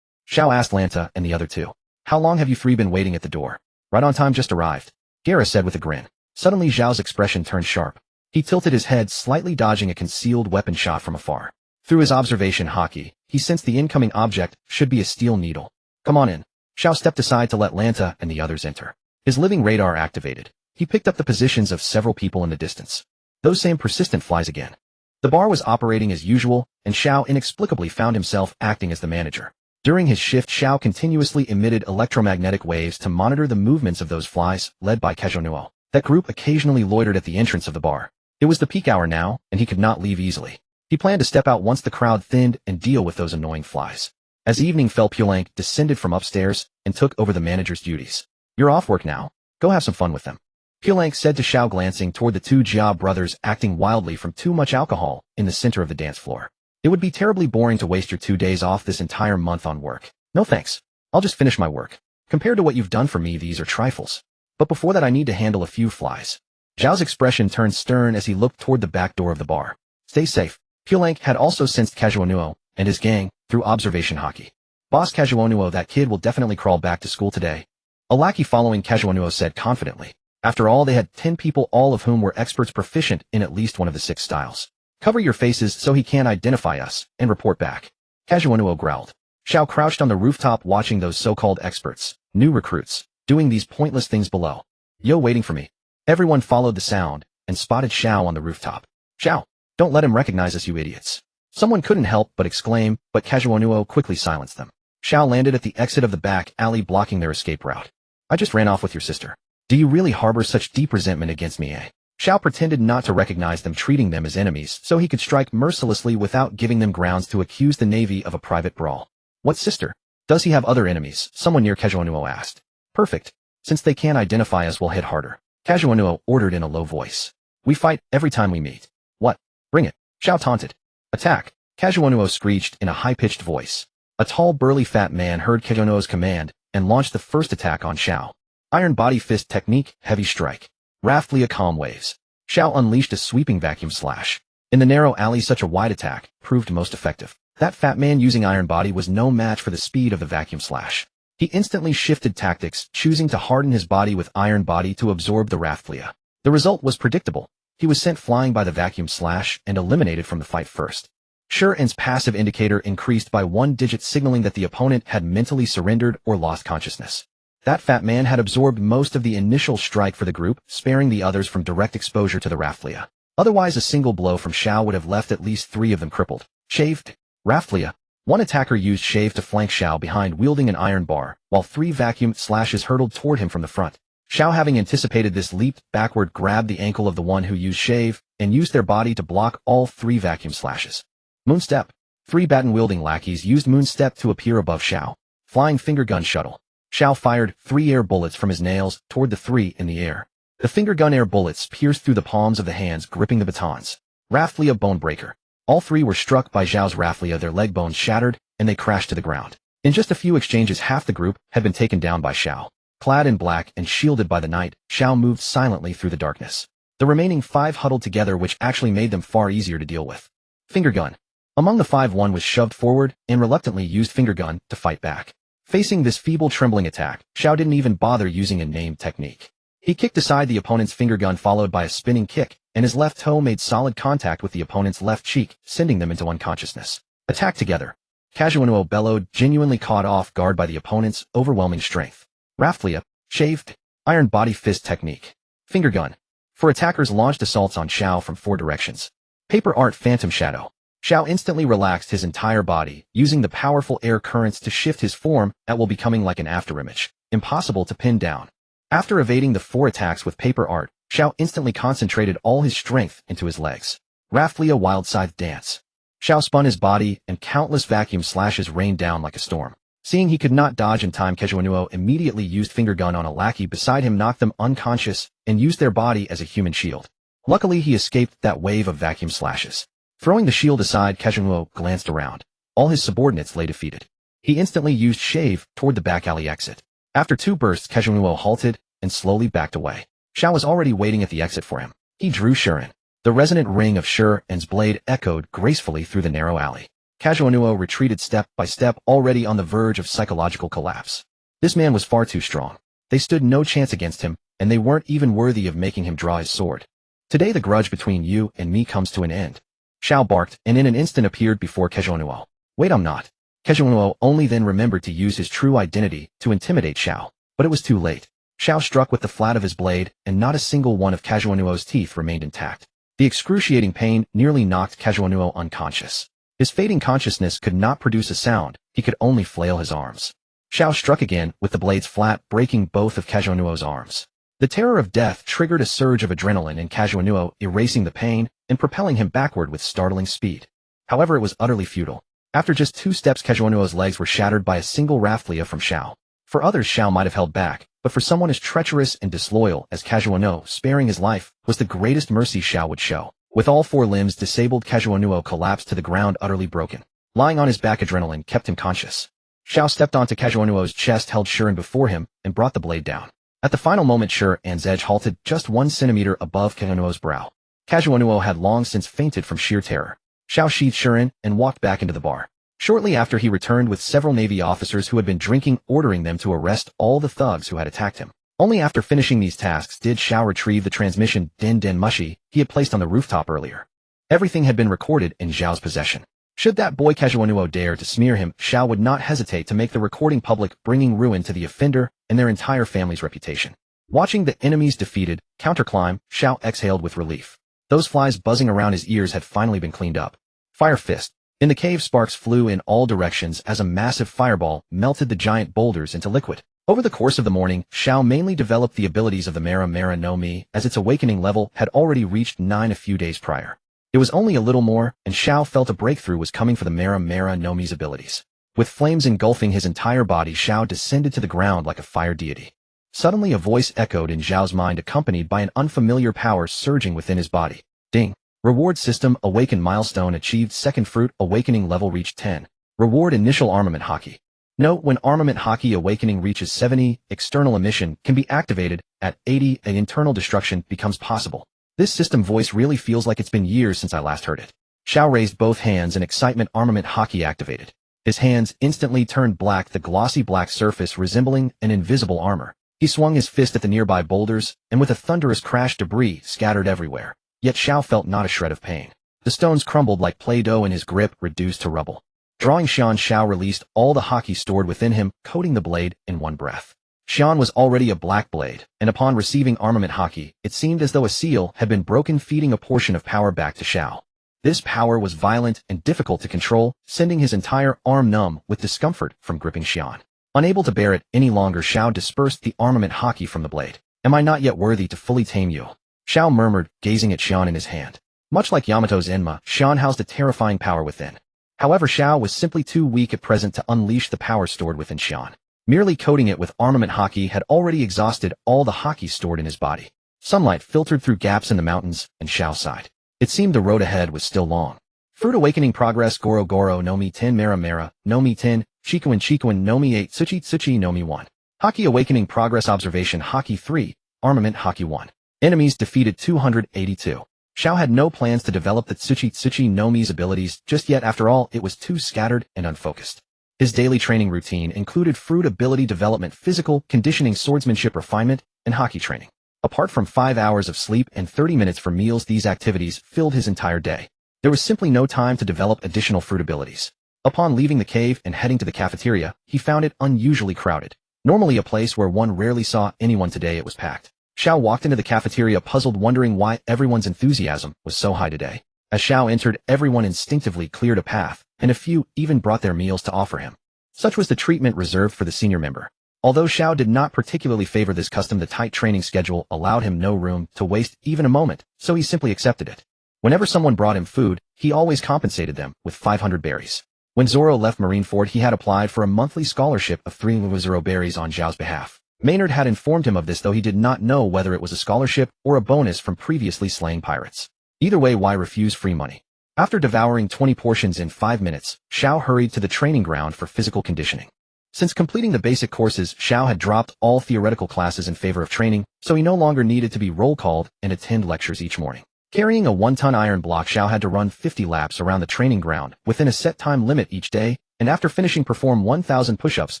Speaker 1: Xiao asked Lanta and the other two. "How long have you three been waiting at the door?" "Right on time, just arrived," Gura said with a grin. Suddenly, Zhao's expression turned sharp. He tilted his head, slightly dodging a concealed weapon shot from afar. Through his observation hockey, he sensed the incoming object should be a steel needle. "Come on in." Xiao stepped aside to let Lanta and the others enter. His living radar activated. He picked up the positions of several people in the distance. Those same persistent flies again. The bar was operating as usual, and Xiao inexplicably found himself acting as the manager. During his shift, Xiao continuously emitted electromagnetic waves to monitor the movements of those flies, led by Kajonuo. That group occasionally loitered at the entrance of the bar. It was the peak hour now, and he could not leave easily. He planned to step out once the crowd thinned and deal with those annoying flies. As evening fell, Pulank descended from upstairs and took over the manager's duties. "You're off work now. Go have some fun with them," Pulank said to Xiao, glancing toward the two Jia brothers acting wildly from too much alcohol in the center of the dance floor. "It would be terribly boring to waste your 2 days off this entire month on work." "No thanks. I'll just finish my work. Compared to what you've done for me, these are trifles. But before that, I need to handle a few flies." Zhao's expression turned stern as he looked toward the back door of the bar. "Stay safe." Pulank had also sensed Kajuanuo and his gang, through observation hockey. Boss Kazuonuo, that kid will definitely crawl back to school today. A lackey following Kazuonuo said confidently. After all, they had 10 people, all of whom were experts proficient in at least one of the 6 styles. Cover your faces so he can't identify us, and report back. Kazuonuo growled. Xiao crouched on the rooftop watching those so-called experts, new recruits, doing these pointless things below. Yo, waiting for me. Everyone followed the sound, and spotted Xiao on the rooftop. Xiao, don't let him recognize us, you idiots. Someone couldn't help but exclaim, but Kazuonuo quickly silenced them. Xiao landed at the exit of the back alley, blocking their escape route. I just ran off with your sister. Do you really harbor such deep resentment against me, eh? Xiao pretended not to recognize them, treating them as enemies so he could strike mercilessly without giving them grounds to accuse the Navy of a private brawl. What sister? Does he have other enemies? Someone near Kazuonuo asked. Perfect. Since they can't identify us, we'll hit harder. Kazuonuo ordered in a low voice. We fight every time we meet. What? Bring it. Xiao taunted. Attack. Kazuonuo screeched in a high-pitched voice. A tall, burly fat man heard Kazuonuo's command and launched the first attack on Xiao. Iron Body Fist Technique, Heavy Strike. Ruthlessly Calm Waves. Xiao unleashed a sweeping vacuum slash. In the narrow alley, such a wide attack proved most effective. That fat man using Iron Body was no match for the speed of the vacuum slash. He instantly shifted tactics, choosing to harden his body with Iron Body to absorb the Ruthlessly. The result was predictable. He was sent flying by the vacuum slash and eliminated from the fight first. Shuren's passive indicator increased by 1 digit, signaling that the opponent had mentally surrendered or lost consciousness. That fat man had absorbed most of the initial strike for the group, sparing the others from direct exposure to the Ruthlessly. Otherwise, a single blow from Xiao would have left at least 3 of them crippled. Shaved. Ruthlessly. One attacker used Shave to flank Xiao behind, wielding an iron bar, while 3 vacuum slashes hurtled toward him from the front. Xiao, having anticipated this, leaped backward, grabbed the ankle of the one who used Shave, and used their body to block all 3 vacuum slashes. Moonstep. 3 baton-wielding lackeys used Moonstep to appear above Xiao. Flying Finger Gun Shuttle. Xiao fired 3 air bullets from his nails toward the 3 in the air. The finger gun air bullets pierced through the palms of the hands gripping the batons. Ruthlessly Bone Breaker. All 3 were struck by Xiao's Ruthlessly, their leg bones shattered, and they crashed to the ground. In just a few exchanges, half the group had been taken down by Xiao. Clad in black and shielded by the night, Xiao moved silently through the darkness. The remaining 5 huddled together, which actually made them far easier to deal with. Finger Gun. Among the 5, one was shoved forward and reluctantly used Finger Gun to fight back. Facing this feeble, trembling attack, Xiao didn't even bother using a named technique. He kicked aside the opponent's finger gun, followed by a spinning kick, and his left toe made solid contact with the opponent's left cheek, sending them into unconsciousness. Attack together. Kazuonuo bellowed, genuinely caught off guard by the opponent's overwhelming strength. Ruthlessly, Shaved, Iron Body Fist Technique. Finger Gun. 4 attackers launched assaults on Xiao from 4 directions. Paper Art Phantom Shadow. Xiao instantly relaxed his entire body, using the powerful air currents to shift his form at will, becoming like an afterimage, impossible to pin down. After evading the 4 attacks with Paper Art, Xiao instantly concentrated all his strength into his legs. Ruthlessly Wild Scythe Dance. Xiao spun his body, and countless vacuum slashes rained down like a storm. Seeing he could not dodge in time, Kazuonuo immediately used Finger Gun on a lackey beside him, knocked them unconscious, and used their body as a human shield. Luckily, he escaped that wave of vacuum slashes. Throwing the shield aside, Kazuonuo glanced around. All his subordinates lay defeated. He instantly used Shave toward the back alley exit. After 2 bursts, Kazuonuo halted and slowly backed away. Xiao was already waiting at the exit for him. He drew Shuren. The resonant ring of Shuren's blade echoed gracefully through the narrow alley. Kazuonuo retreated step by step, already on the verge of psychological collapse. This man was far too strong. They stood no chance against him, and they weren't even worthy of making him draw his sword. Today the grudge between you and me comes to an end. Xiao barked, and in an instant appeared before Kazuonuo. Wait, I'm not. Kazuonuo only then remembered to use his true identity to intimidate Xiao, but it was too late. Xiao struck with the flat of his blade, and not a single one of Kazuonuo's teeth remained intact. The excruciating pain nearly knocked Kazuonuo unconscious. His fading consciousness could not produce a sound, he could only flail his arms. Xiao struck again, with the blades flat, breaking both of Kazuonuo's arms. The terror of death triggered a surge of adrenaline in Kazuonuo, erasing the pain and propelling him backward with startling speed. However, it was utterly futile. After just 2 steps, Kazuonuo's legs were shattered by a single Ruthlessly from Xiao. For others, Xiao might have held back, but for someone as treacherous and disloyal as Kazuonuo, sparing his life was the greatest mercy Xiao would show. With all 4 limbs disabled, Kazuonuo collapsed to the ground, utterly broken. Lying on his back, adrenaline kept him conscious. Xiao stepped onto Kazuonuo's chest, held Shuren before him, and brought the blade down. At the final moment, Shuren's edge halted just 1 centimeter above Kazuonuo's brow. Kazuonuo had long since fainted from sheer terror. Xiao sheathed Shuren and walked back into the bar. Shortly after, he returned with several Navy officers who had been drinking, ordering them to arrest all the thugs who had attacked him. Only after finishing these tasks did Xiao retrieve the transmission Din Din Mushi he had placed on the rooftop earlier. Everything had been recorded in Xiao's possession. Should that boy Kejuanuo dare to smear him, Xiao would not hesitate to make the recording public, bringing ruin to the offender and their entire family's reputation. Watching the enemies defeated, counterclimb, Xiao exhaled with relief. Those flies buzzing around his ears had finally been cleaned up. Fire Fist. In the cave, sparks flew in all directions as a massive fireball melted the giant boulders into liquid. Over the course of the morning, Xiao mainly developed the abilities of the Mera Mera no Mi, as its awakening level had already reached 9 a few days prior. It was only a little more, and Xiao felt a breakthrough was coming for the Mera Mera no Mi's abilities. With flames engulfing his entire body, Xiao descended to the ground like a fire deity. Suddenly a voice echoed in Xiao's mind, accompanied by an unfamiliar power surging within his body. Ding. Reward system awakened, milestone achieved, second fruit awakening level reached 10. Reward initial armament Haki. Note: when armament Haki awakening reaches 70, external emission can be activated. At 80, an internal destruction becomes possible. This system voice really feels like it's been years since I last heard it. Xiao raised both hands in excitement. Armament Haki activated. His hands instantly turned black, the glossy black surface resembling an invisible armor. He swung his fist at the nearby boulders, and with a thunderous crash, debris scattered everywhere. Yet Xiao felt not a shred of pain. The stones crumbled like Play-Doh in his grip, reduced to rubble. Drawing Xian, Xiao released all the Haki stored within him, coating the blade in one breath. Xian was already a black blade, and upon receiving armament Haki, it seemed as though a seal had been broken, feeding a portion of power back to Xiao. This power was violent and difficult to control, sending his entire arm numb with discomfort from gripping Xian. Unable to bear it any longer, Xiao dispersed the armament Haki from the blade. Am I not yet worthy to fully tame you? Xiao murmured, gazing at Xian in his hand. Much like Yamato's Enma, Xian housed a terrifying power within. However, Xiao was simply too weak at present to unleash the power stored within Xian. Merely coating it with armament Haki had already exhausted all the Haki stored in his body. Sunlight filtered through gaps in the mountains, and Xiao sighed. It seemed the road ahead was still long. Fruit awakening progress: Goro Goro no Mi 10, Mera Mera no Mi 10, Chikuin no Mi 8, Tsuchi no Mi 1. Haki awakening progress: observation Haki 3, armament Haki 1. Enemies defeated 282. Xiao had no plans to develop the Tsuchi no Mi's abilities just yet. After all, it was too scattered and unfocused. His daily training routine included fruit ability development, physical conditioning, swordsmanship refinement, and Haki training. Apart from 5 hours of sleep and 30 minutes for meals, these activities filled his entire day. There was simply no time to develop additional fruit abilities. Upon leaving the cave and heading to the cafeteria, he found it unusually crowded. Normally a place where one rarely saw anyone, today it was packed. Xiao walked into the cafeteria puzzled, wondering why everyone's enthusiasm was so high today. As Xiao entered, everyone instinctively cleared a path, and a few even brought their meals to offer him. Such was the treatment reserved for the senior member. Although Xiao did not particularly favor this custom, the tight training schedule allowed him no room to waste even a moment, so he simply accepted it. Whenever someone brought him food, he always compensated them with 500 berries. When Zoro left Marineford, he had applied for a monthly scholarship of 300 berries on Zhao's behalf. Maynard had informed him of this, though he did not know whether it was a scholarship or a bonus from previously slaying pirates. Either way, why refuse free money? After devouring 20 portions in 5 minutes, Xiao hurried to the training ground for physical conditioning. Since completing the basic courses, Xiao had dropped all theoretical classes in favor of training, so he no longer needed to be roll called and attend lectures each morning. Carrying a 1-ton iron block, Xiao had to run 50 laps around the training ground within a set time limit each day, and after finishing perform 1,000 push-ups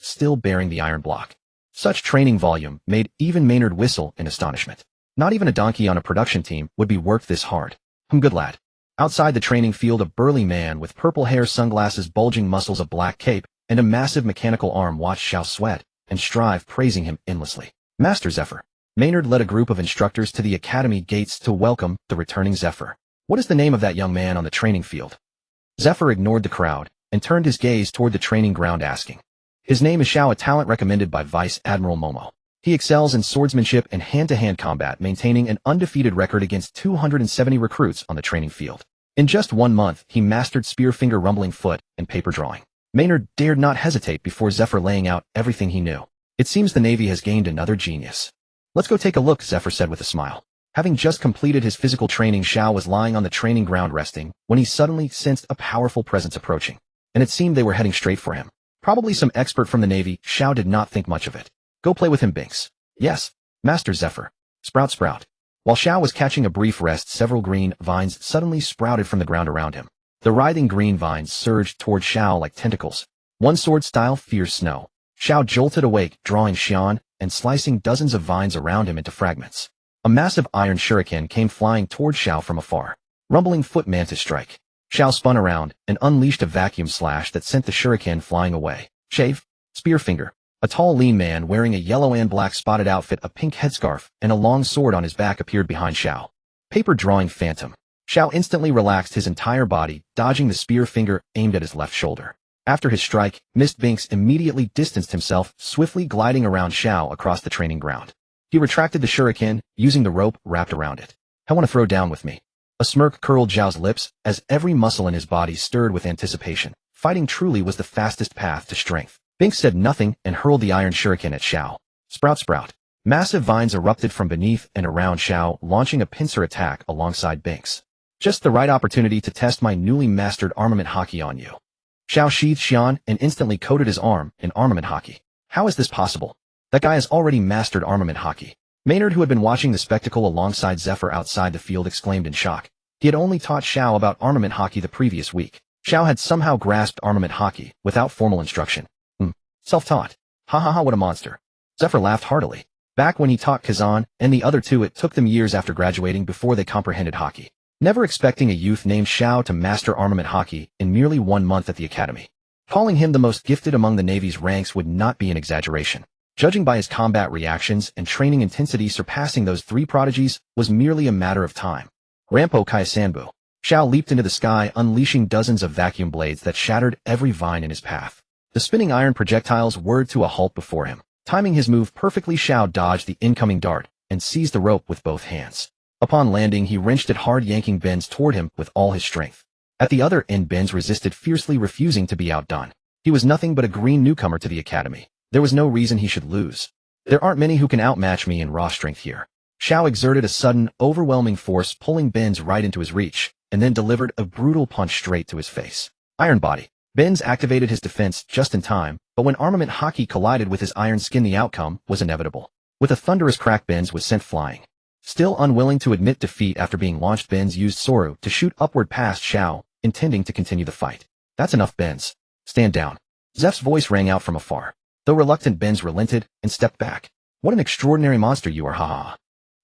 Speaker 1: still bearing the iron block. Such training volume made even Maynard whistle in astonishment. Not even a donkey on a production team would be worked this hard. Good lad. Outside the training field, a burly man with purple hair, sunglasses, bulging muscles, a black cape, and a massive mechanical arm watched Xiao sweat and strive, praising him endlessly. Master Zephyr. Maynard led a group of instructors to the academy gates to welcome the returning Zephyr. What is the name of that young man on the training field? Zephyr ignored the crowd and turned his gaze toward the training ground, asking. His name is Xiao, a talent recommended by Vice Admiral Momo. He excels in swordsmanship and hand-to-hand combat, maintaining an undefeated record against 270 recruits on the training field. In just 1 month, he mastered spear, finger, rumbling foot, and paper drawing. Maynard dared not hesitate before Zephyr laying out everything he knew. It seems the Navy has gained another genius. Let's go take a look, Zephyr said with a smile. Having just completed his physical training, Xiao was lying on the training ground resting when he suddenly sensed a powerful presence approaching, and it seemed they were heading straight for him. Probably some expert from the Navy. Xiao did not think much of it. Go play with him, Binks. Yes, Master Zephyr. Sprout, sprout. While Xiao was catching a brief rest, several green vines suddenly sprouted from the ground around him. The writhing green vines surged toward Xiao like tentacles. One sword-style fierce snow. Xiao jolted awake, drawing Xian, and slicing dozens of vines around him into fragments. A massive iron shuriken came flying toward Xiao from afar. Rumbling foot mantis strike. Xiao spun around and unleashed a vacuum slash that sent the shuriken flying away. Shave. Spear finger. A tall lean man wearing a yellow and black spotted outfit, a pink headscarf, and a long sword on his back appeared behind Xiao. Paper drawing phantom. Xiao instantly relaxed his entire body, dodging the spear finger aimed at his left shoulder. After his strike, Mist Binks immediately distanced himself, swiftly gliding around Xiao across the training ground. He retracted the shuriken, using the rope wrapped around it. I want to throw down with me. A smirk curled Xiao's lips as every muscle in his body stirred with anticipation. Fighting truly was the fastest path to strength. Binks said nothing and hurled the iron shuriken at Xiao. Sprout sprout. Massive vines erupted from beneath and around Xiao, launching a pincer attack alongside Binks. Just the right opportunity to test my newly mastered armament hockey on you. Xiao sheathed Xian and instantly coated his arm in armament hockey. How is this possible? That guy has already mastered armament hockey. Maynard, who had been watching the spectacle alongside Zephyr outside the field, exclaimed in shock. He had only taught Xiao about armament hockey the previous week. Xiao had somehow grasped armament hockey without formal instruction. Self-taught. Ha ha ha, what a monster. Zephyr laughed heartily. Back when he taught Kazan and the other two, it took them years after graduating before they comprehended hockey. Never expecting a youth named Xiao to master armament hockey in merely 1 month at the academy. Calling him the most gifted among the Navy's ranks would not be an exaggeration. Judging by his combat reactions and training intensity, surpassing those 3 prodigies was merely a matter of time. Rampo Kaisanbu. Xiao leaped into the sky, unleashing dozens of vacuum blades that shattered every vine in his path. The spinning iron projectiles whirred to a halt before him. Timing his move perfectly, Xiao dodged the incoming dart and seized the rope with both hands. Upon landing, he wrenched it hard, yanking Benz toward him with all his strength. At the other end, Benz resisted fiercely, refusing to be outdone. He was nothing but a green newcomer to the academy. There was no reason he should lose. There aren't many who can outmatch me in raw strength here. Xiao exerted a sudden, overwhelming force, pulling Benz right into his reach, and then delivered a brutal punch straight to his face. Iron body. Benz activated his defense just in time, but when armament hockey collided with his iron skin, the outcome was inevitable. With a thunderous crack, Benz was sent flying. Still unwilling to admit defeat after being launched, Benz used Soru to shoot upward past Xiao, intending to continue the fight. That's enough, Benz. Stand down. Zeph's voice rang out from afar. Though reluctant, Benz relented and stepped back. What an extraordinary monster you are, ha.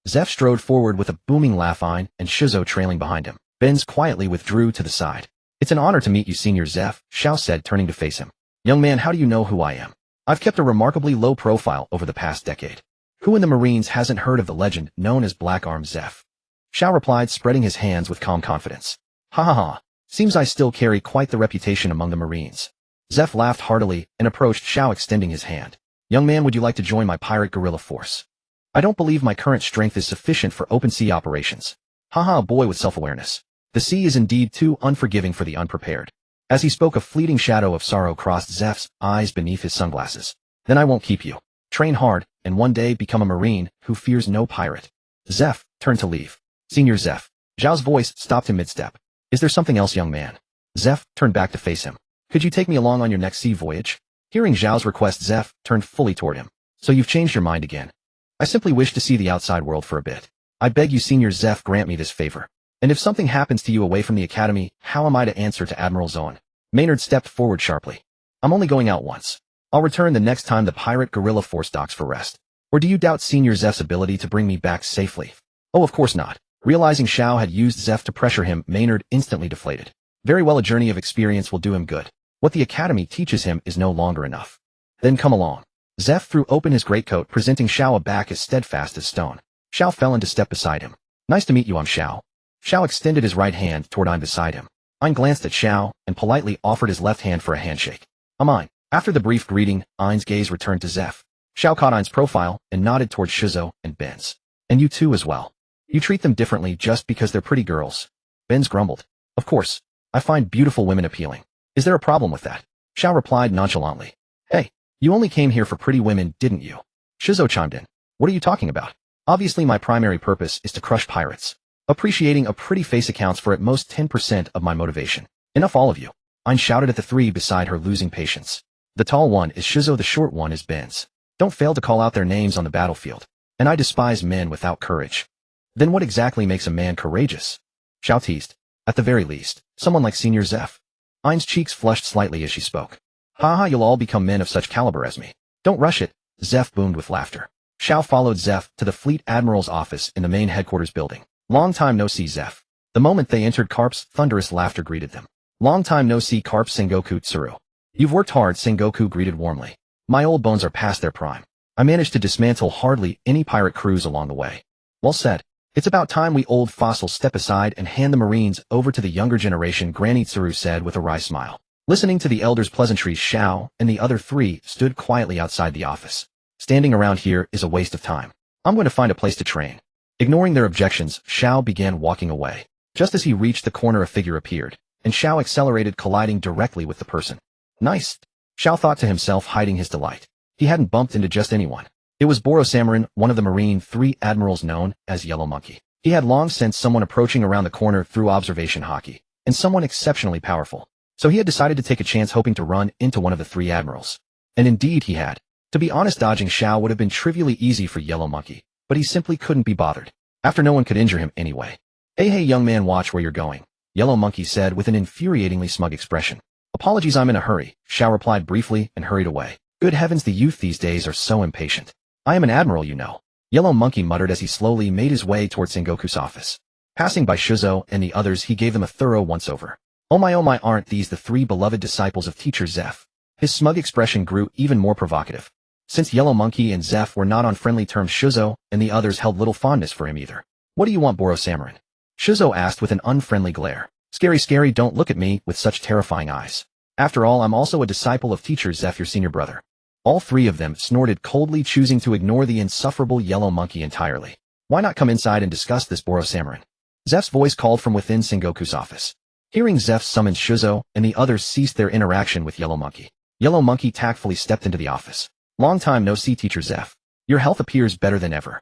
Speaker 1: Zeph strode forward with a booming laugh, and Shizo trailing behind him. Benz quietly withdrew to the side. It's an honor to meet you, Senior Zeph, Xiao said, turning to face him. Young man, how do you know who I am? I've kept a remarkably low profile over the past decade. Who in the Marines hasn't heard of the legend known as Black Arm Zeph? Xiao replied, spreading his hands with calm confidence. Ha ha ha. Seems I still carry quite the reputation among the Marines. Zeph laughed heartily and approached Xiao, extending his hand. Young man, would you like to join my pirate guerrilla force? I don't believe my current strength is sufficient for open sea operations. Haha, a boy with self-awareness. The sea is indeed too unforgiving for the unprepared. As he spoke, a fleeting shadow of sorrow crossed Zeph's eyes beneath his sunglasses. Then I won't keep you. Train hard, and one day become a Marine who fears no pirate. Zeph turned to leave. Senior Zeph. Zhao's voice stopped him mid-step. Is there something else, young man? Zeph turned back to face him. Could you take me along on your next sea voyage? Hearing Zhao's request, Zeph turned fully toward him. So you've changed your mind again. I simply wish to see the outside world for a bit. I beg you, Senior Zeph, grant me this favor. And if something happens to you away from the academy, how am I to answer to Admiral Zoan? Maynard stepped forward sharply. I'm only going out once. I'll return the next time the pirate guerrilla force docks for rest. Or do you doubt Senior Zeph's ability to bring me back safely? Oh, of course not. Realizing Xiao had used Zeph to pressure him, Maynard instantly deflated. Very well, a journey of experience will do him good. What the academy teaches him is no longer enough. Then come along. Zeph threw open his greatcoat, presenting Xiao a back as steadfast as stone. Xiao fell into step beside him. Nice to meet you, I'm Xiao. Xiao extended his right hand toward Ein beside him. Ein glanced at Xiao and politely offered his left hand for a handshake. Ein. After the brief greeting, Ein's gaze returned to Zeph. Xiao caught Ein's profile and nodded toward Shizo and Benz. And you too as well. You treat them differently just because they're pretty girls. Benz grumbled. Of course. I find beautiful women appealing. Is there a problem with that? Xiao replied nonchalantly. Hey, you only came here for pretty women, didn't you? Shizo chimed in. What are you talking about? Obviously my primary purpose is to crush pirates. Appreciating a pretty face accounts for at most 10% of my motivation. Enough, all of you. Ein shouted at the 3 beside her, losing patience. The tall one is Shizo, the short one is Benz. Don't fail to call out their names on the battlefield. And I despise men without courage. Then what exactly makes a man courageous? Xiao teased. At the very least, someone like Senior Zeph. Ein's cheeks flushed slightly as she spoke. Haha, you'll all become men of such caliber as me. Don't rush it, Zeph boomed with laughter. Xiao followed Zeph to the Fleet Admiral's office in the main headquarters building. Long time no see, Zeph. The moment they entered, Carp's thunderous laughter greeted them. Long time no see, Carp. Sengoku Tsuru. You've worked hard, Sengoku greeted warmly. My old bones are past their prime. I managed to dismantle hardly any pirate crews along the way. Well said. It's about time we old fossils step aside and hand the Marines over to the younger generation, Granny Tsuru said with a wry smile. Listening to the elder's pleasantries, Xiao and the other three stood quietly outside the office. Standing around here is a waste of time. I'm going to find a place to train. Ignoring their objections, Xiao began walking away. Just as he reached the corner, a figure appeared, and Xiao accelerated, colliding directly with the person. Nice, Xiao thought to himself, hiding his delight. He hadn't bumped into just anyone. It was Boro-Samarin, one of the Marine 3 admirals known as Yellow Monkey. He had long sensed someone approaching around the corner through observation hockey, and someone exceptionally powerful. So he had decided to take a chance, hoping to run into one of the 3 admirals. And indeed he had. To be honest, dodging Xiao would have been trivially easy for Yellow Monkey, but he simply couldn't be bothered. After no one could injure him anyway. Hey young man, watch where you're going, Yellow Monkey said with an infuriatingly smug expression. Apologies, I'm in a hurry, Xiao replied briefly and hurried away. Good heavens, the youth these days are so impatient. I am an admiral, you know, Yellow Monkey muttered as he slowly made his way toward Sengoku's office. Passing by Shizo and the others, he gave them a thorough once-over. Oh my, aren't these the 3 beloved disciples of teacher Zeph? His smug expression grew even more provocative. Since Yellow Monkey and Zeph were not on friendly terms, Shizo and the others held little fondness for him either. What do you want, Boro-Samarin? Shizo asked with an unfriendly glare. Scary, don't look at me with such terrifying eyes. After all, I'm also a disciple of teacher Zeph, your senior brother. All 3 of them snorted coldly, choosing to ignore the insufferable Yellow Monkey entirely. Why not come inside and discuss this, Boro-Samarin? Zeph's voice called from within Sengoku's office. Hearing Zeph summon, Shizo and the others ceased their interaction with Yellow Monkey. Yellow Monkey tactfully stepped into the office. Long time no see, teacher Zeph. Your health appears better than ever.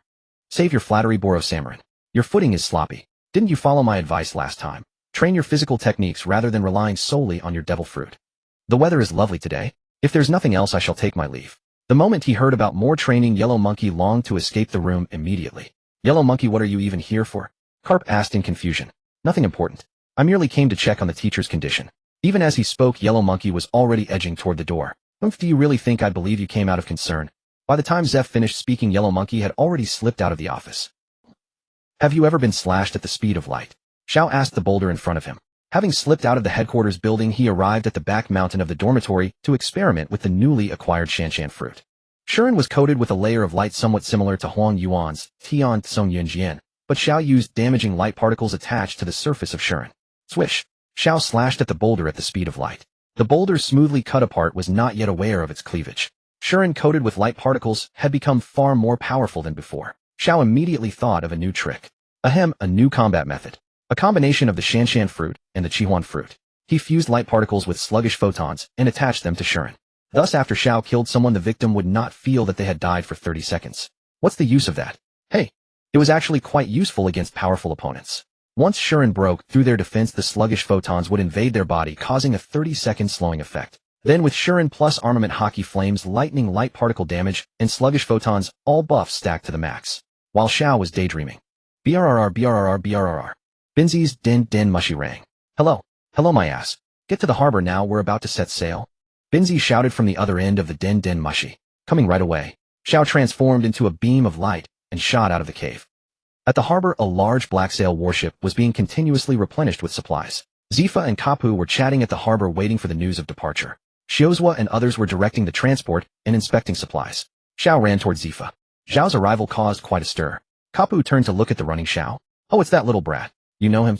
Speaker 1: Save your flattery, Boro-Samarin. Your footing is sloppy. Didn't you follow my advice last time? Train your physical techniques rather than relying solely on your devil fruit. The weather is lovely today. If there's nothing else, I shall take my leave. The moment he heard about more training, Yellow Monkey longed to escape the room immediately. Yellow Monkey, what are you even here for? Carp asked in confusion. Nothing important. I merely came to check on the teacher's condition. Even as he spoke, Yellow Monkey was already edging toward the door. Do you really think I'd believe you came out of concern? By the time Zeph finished speaking, Yellow Monkey had already slipped out of the office. Have you ever been slashed at the speed of light? Xiao asked the boulder in front of him. Having slipped out of the headquarters building, he arrived at the back mountain of the dormitory to experiment with the newly acquired Shanshan fruit. Shuren was coated with a layer of light somewhat similar to Huang Yuan's Tian Tsong Yunjian, but Xiao used damaging light particles attached to the surface of Shuren. Swish! Xiao slashed at the boulder at the speed of light. The boulder, smoothly cut apart, was not yet aware of its cleavage. Shuren, coated with light particles, had become far more powerful than before. Xiao immediately thought of a new trick. A new combat method. A combination of the Shanshan fruit and the Qihuan fruit. He fused light particles with sluggish photons and attached them to Shuren. Thus, after Xiao killed someone, the victim would not feel that they had died for 30 seconds. What's the use of that? Hey! It was actually quite useful against powerful opponents. Once Shuren broke through their defense, the sluggish photons would invade their body, causing a 30-second slowing effect. Then with Shuren plus armament hockey flames, lightning, light particle damage, and sluggish photons, all buffs stacked to the max. While Xiao was daydreaming. BRRR. Binzi's din mushy rang. Hello my ass. Get to the harbor now, we're about to set sail. Binzi shouted from the other end of the din mushy. Coming right away. Xiao transformed into a beam of light and shot out of the cave. At the harbor, a large black sail warship was being continuously replenished with supplies. Zifa and Kapu were chatting at the harbor waiting for the news of departure. Shiozua and others were directing the transport and inspecting supplies. Xiao ran toward Zifa. Zhao's arrival caused quite a stir. Kapu turned to look at the running Xiao. Oh, it's that little brat. You know him?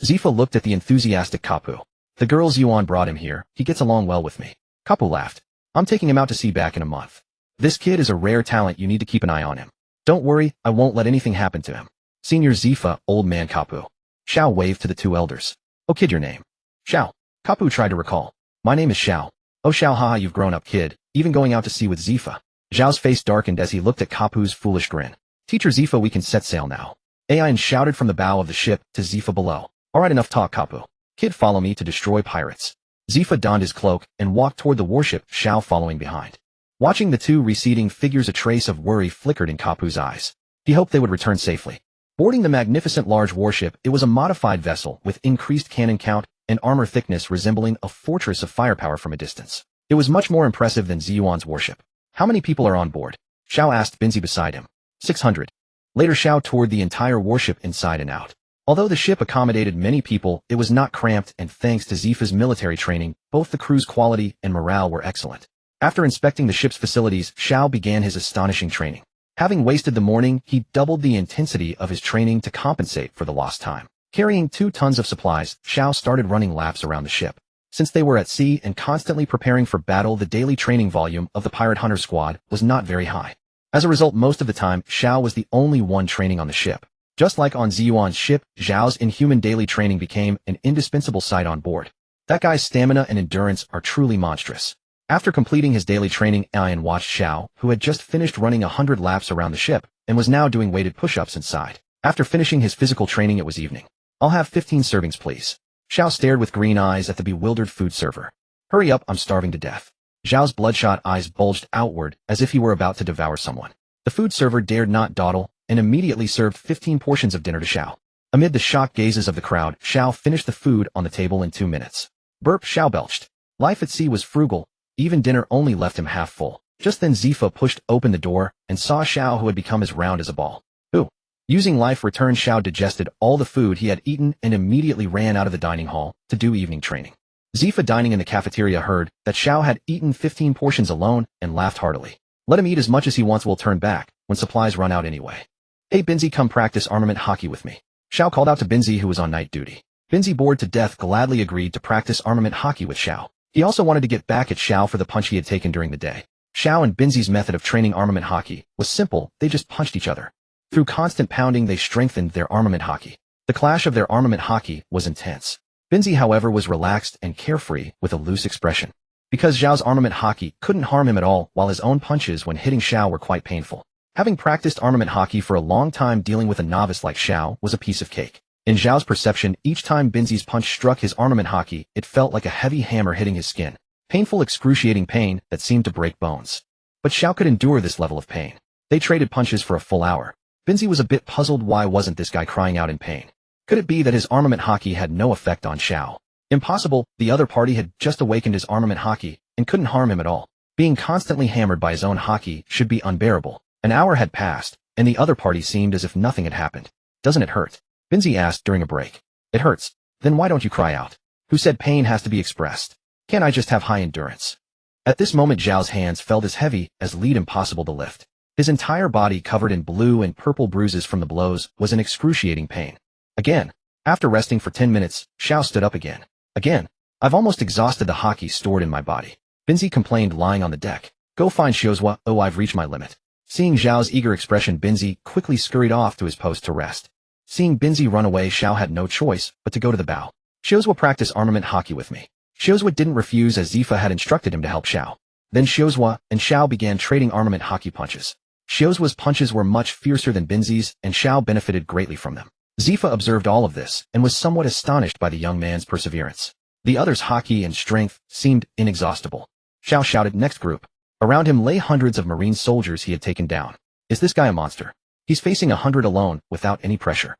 Speaker 1: Zifa looked at the enthusiastic Kapu. The girls Yuan brought him here. He gets along well with me. Kapu laughed. I'm taking him out to sea back in a month. This kid is a rare talent. You need to keep an eye on him. Don't worry, I won't let anything happen to him. Senior Zifa, old man Kapu. Xiao waved to the 2 elders. Oh kid, your name? Xiao. Kapu tried to recall. My name is Xiao. Oh Xiao, haha, you've grown up, kid, even going out to sea with Zifa. Zhao's face darkened as he looked at Kapu's foolish grin. Teacher Zifa, we can set sail now. Ain shouted from the bow of the ship to Zifa below. Alright, enough talk, Kapu. Kid, follow me to destroy pirates. Zifa donned his cloak and walked toward the warship, Xiao following behind. Watching the 2 receding figures, a trace of worry flickered in Kapu's eyes. He hoped they would return safely. Boarding the magnificent large warship, it was a modified vessel with increased cannon count and armor thickness resembling a fortress of firepower from a distance. It was much more impressive than Ziyuan's warship. How many people are on board? Xiao asked Binzi beside him. 600. Later Xiao toured the entire warship inside and out. Although the ship accommodated many people, it was not cramped, and thanks to Zifa's military training, both the crew's quality and morale were excellent. After inspecting the ship's facilities, Xiao began his astonishing training. Having wasted the morning, he doubled the intensity of his training to compensate for the lost time. Carrying 2 tons of supplies, Xiao started running laps around the ship. Since they were at sea and constantly preparing for battle, the daily training volume of the pirate hunter squad was not very high. As a result, most of the time, Xiao was the only one training on the ship. Just like on Ziyuan's ship, Zhao's inhuman daily training became an indispensable sight on board. That guy's stamina and endurance are truly monstrous. After completing his daily training, Ian watched Xiao, who had just finished running 100 laps around the ship, and was now doing weighted push-ups inside. After finishing his physical training, it was evening. I'll have 15 servings, please. Xiao stared with green eyes at the bewildered food server. Hurry up, I'm starving to death. Zhao's bloodshot eyes bulged outward as if he were about to devour someone. The food server dared not dawdle, and immediately served 15 portions of dinner to Xiao. Amid the shocked gazes of the crowd, Xiao finished the food on the table in 2 minutes. Burp, Xiao belched. Life at sea was frugal. Even dinner only left him half full. Just then Zifa pushed open the door and saw Xiao, who had become as round as a ball. Ooh. Using life return, Xiao digested all the food he had eaten and immediately ran out of the dining hall to do evening training. Zifa, dining in the cafeteria, heard that Xiao had eaten 15 portions alone and laughed heartily. Let him eat as much as he wants, we'll turn back when supplies run out anyway. Hey Binzi, come practice armament hockey with me. Xiao called out to Binzi, who was on night duty. Binzi, bored to death, gladly agreed to practice armament hockey with Xiao. He also wanted to get back at Xiao for the punch he had taken during the day. Xiao and Binzi's method of training armament hockey was simple, they just punched each other. Through constant pounding, they strengthened their armament hockey. The clash of their armament hockey was intense. Binzi, however, was relaxed and carefree with a loose expression. Because Xiao's armament hockey couldn't harm him at all, while his own punches when hitting Xiao were quite painful. Having practiced armament hockey for a long time, dealing with a novice like Xiao was a piece of cake. In Zhao's perception, each time Binzi's punch struck his armament hockey, it felt like a heavy hammer hitting his skin. Painful, excruciating pain that seemed to break bones. But Xiao could endure this level of pain. They traded punches for a full hour. Binzi was a bit puzzled. Why wasn't this guy crying out in pain? Could it be that his armament hockey had no effect on Xiao? Impossible, the other party had just awakened his armament hockey and couldn't harm him at all. Being constantly hammered by his own hockey should be unbearable. An hour had passed, and the other party seemed as if nothing had happened. Doesn't it hurt? Binzi asked during a break. It hurts. Then why don't you cry out? Who said pain has to be expressed? Can't I just have high endurance? At this moment, Zhao's hands felt as heavy as lead, impossible to lift. His entire body, covered in blue and purple bruises from the blows, was in excruciating pain. Again. After resting for 10 minutes, Xiao stood up again. Again. I've almost exhausted the hockey stored in my body. Binzi complained, lying on the deck. Go find Xiozhua. Oh, I've reached my limit. Seeing Zhao's eager expression, Binzi quickly scurried off to his post to rest. Seeing Binzi run away, Xiao had no choice but to go to the bow. Xiozhua, practice armament hockey with me. Xiozhua didn't refuse, as Zifa had instructed him to help Xiao. Then Xiozhua and Xiao began trading armament hockey punches. Xiozhua's punches were much fiercer than Binzi's, and Xiao benefited greatly from them. Zifa observed all of this and was somewhat astonished by the young man's perseverance. The other's hockey and strength seemed inexhaustible. Xiao shouted, next group. Around him lay hundreds of marine soldiers he had taken down. Is this guy a monster? He's facing 100 alone, without any pressure.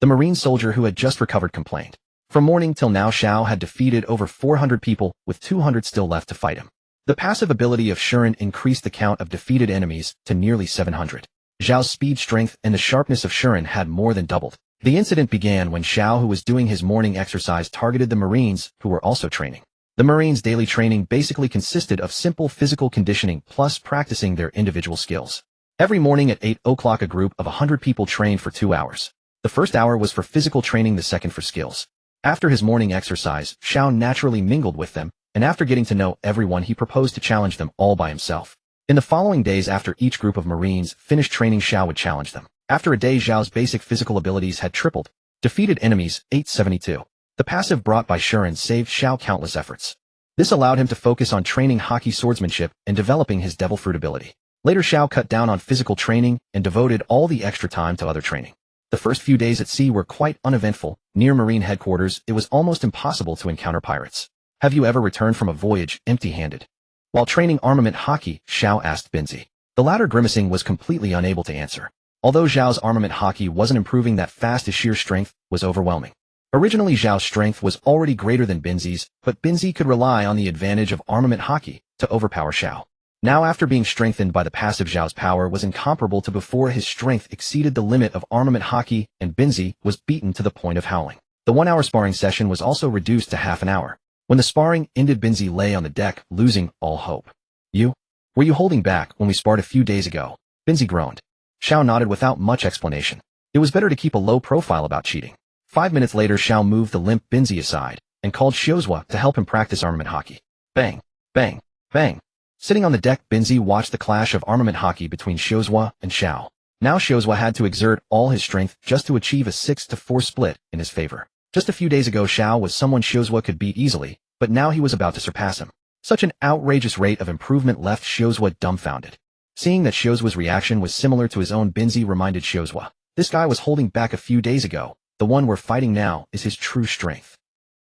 Speaker 1: The marine soldier who had just recovered complained. From morning till now, Xiao had defeated over 400 people, with 200 still left to fight him. The passive ability of Shuren increased the count of defeated enemies to nearly 700. Zhao's speed, strength, and the sharpness of Shuren had more than doubled. The incident began when Xiao, who was doing his morning exercise, targeted the Marines, who were also training. The Marines' daily training basically consisted of simple physical conditioning plus practicing their individual skills. Every morning at 8 o'clock, a group of 100 people trained for 2 hours. The first hour was for physical training, the second for skills. After his morning exercise, Xiao naturally mingled with them, and after getting to know everyone, he proposed to challenge them all by himself. In the following days, after each group of Marines finished training, Xiao would challenge them. After a day, Zhao's basic physical abilities had tripled. Defeated enemies, 872. The passive brought by Shuren saved Xiao countless efforts. This allowed him to focus on training hockey swordsmanship and developing his devil fruit ability. Later, Xiao cut down on physical training and devoted all the extra time to other training. The first few days at sea were quite uneventful. Near Marine headquarters, it was almost impossible to encounter pirates. Have you ever returned from a voyage empty-handed? While training armament hockey, Xiao asked Binzi. The latter, grimacing, was completely unable to answer. Although Zhao's armament haki wasn't improving that fast, his sheer strength was overwhelming. Originally Zhao's strength was already greater than Binzi's, but Binzi could rely on the advantage of armament haki to overpower Zhao. Now after being strengthened by the passive, Zhao's power was incomparable to before. His strength exceeded the limit of armament haki, and Binzi was beaten to the point of howling. The 1-hour sparring session was also reduced to half an hour. When the sparring ended, Binzi lay on the deck, losing all hope. Were you holding back when we sparred a few days ago? Binzi groaned. Zhao nodded without much explanation. It was better to keep a low profile about cheating. 5 minutes later, Zhao moved the limp Binzi aside and called Xiuzhua to help him practice armament haki. Bang, bang, bang. Sitting on the deck, Binzi watched the clash of armament haki between Xiuzhua and Zhao. Now Xiuzhua had to exert all his strength just to achieve a 6-4 split in his favor. Just a few days ago, Zhao was someone Xiuzhua could beat easily, but now he was about to surpass him. Such an outrageous rate of improvement left Xiuzhua dumbfounded. Seeing that Xiuzhua's reaction was similar to his own, Binzi reminded Xiuzhua, this guy was holding back a few days ago. The one we're fighting now is his true strength.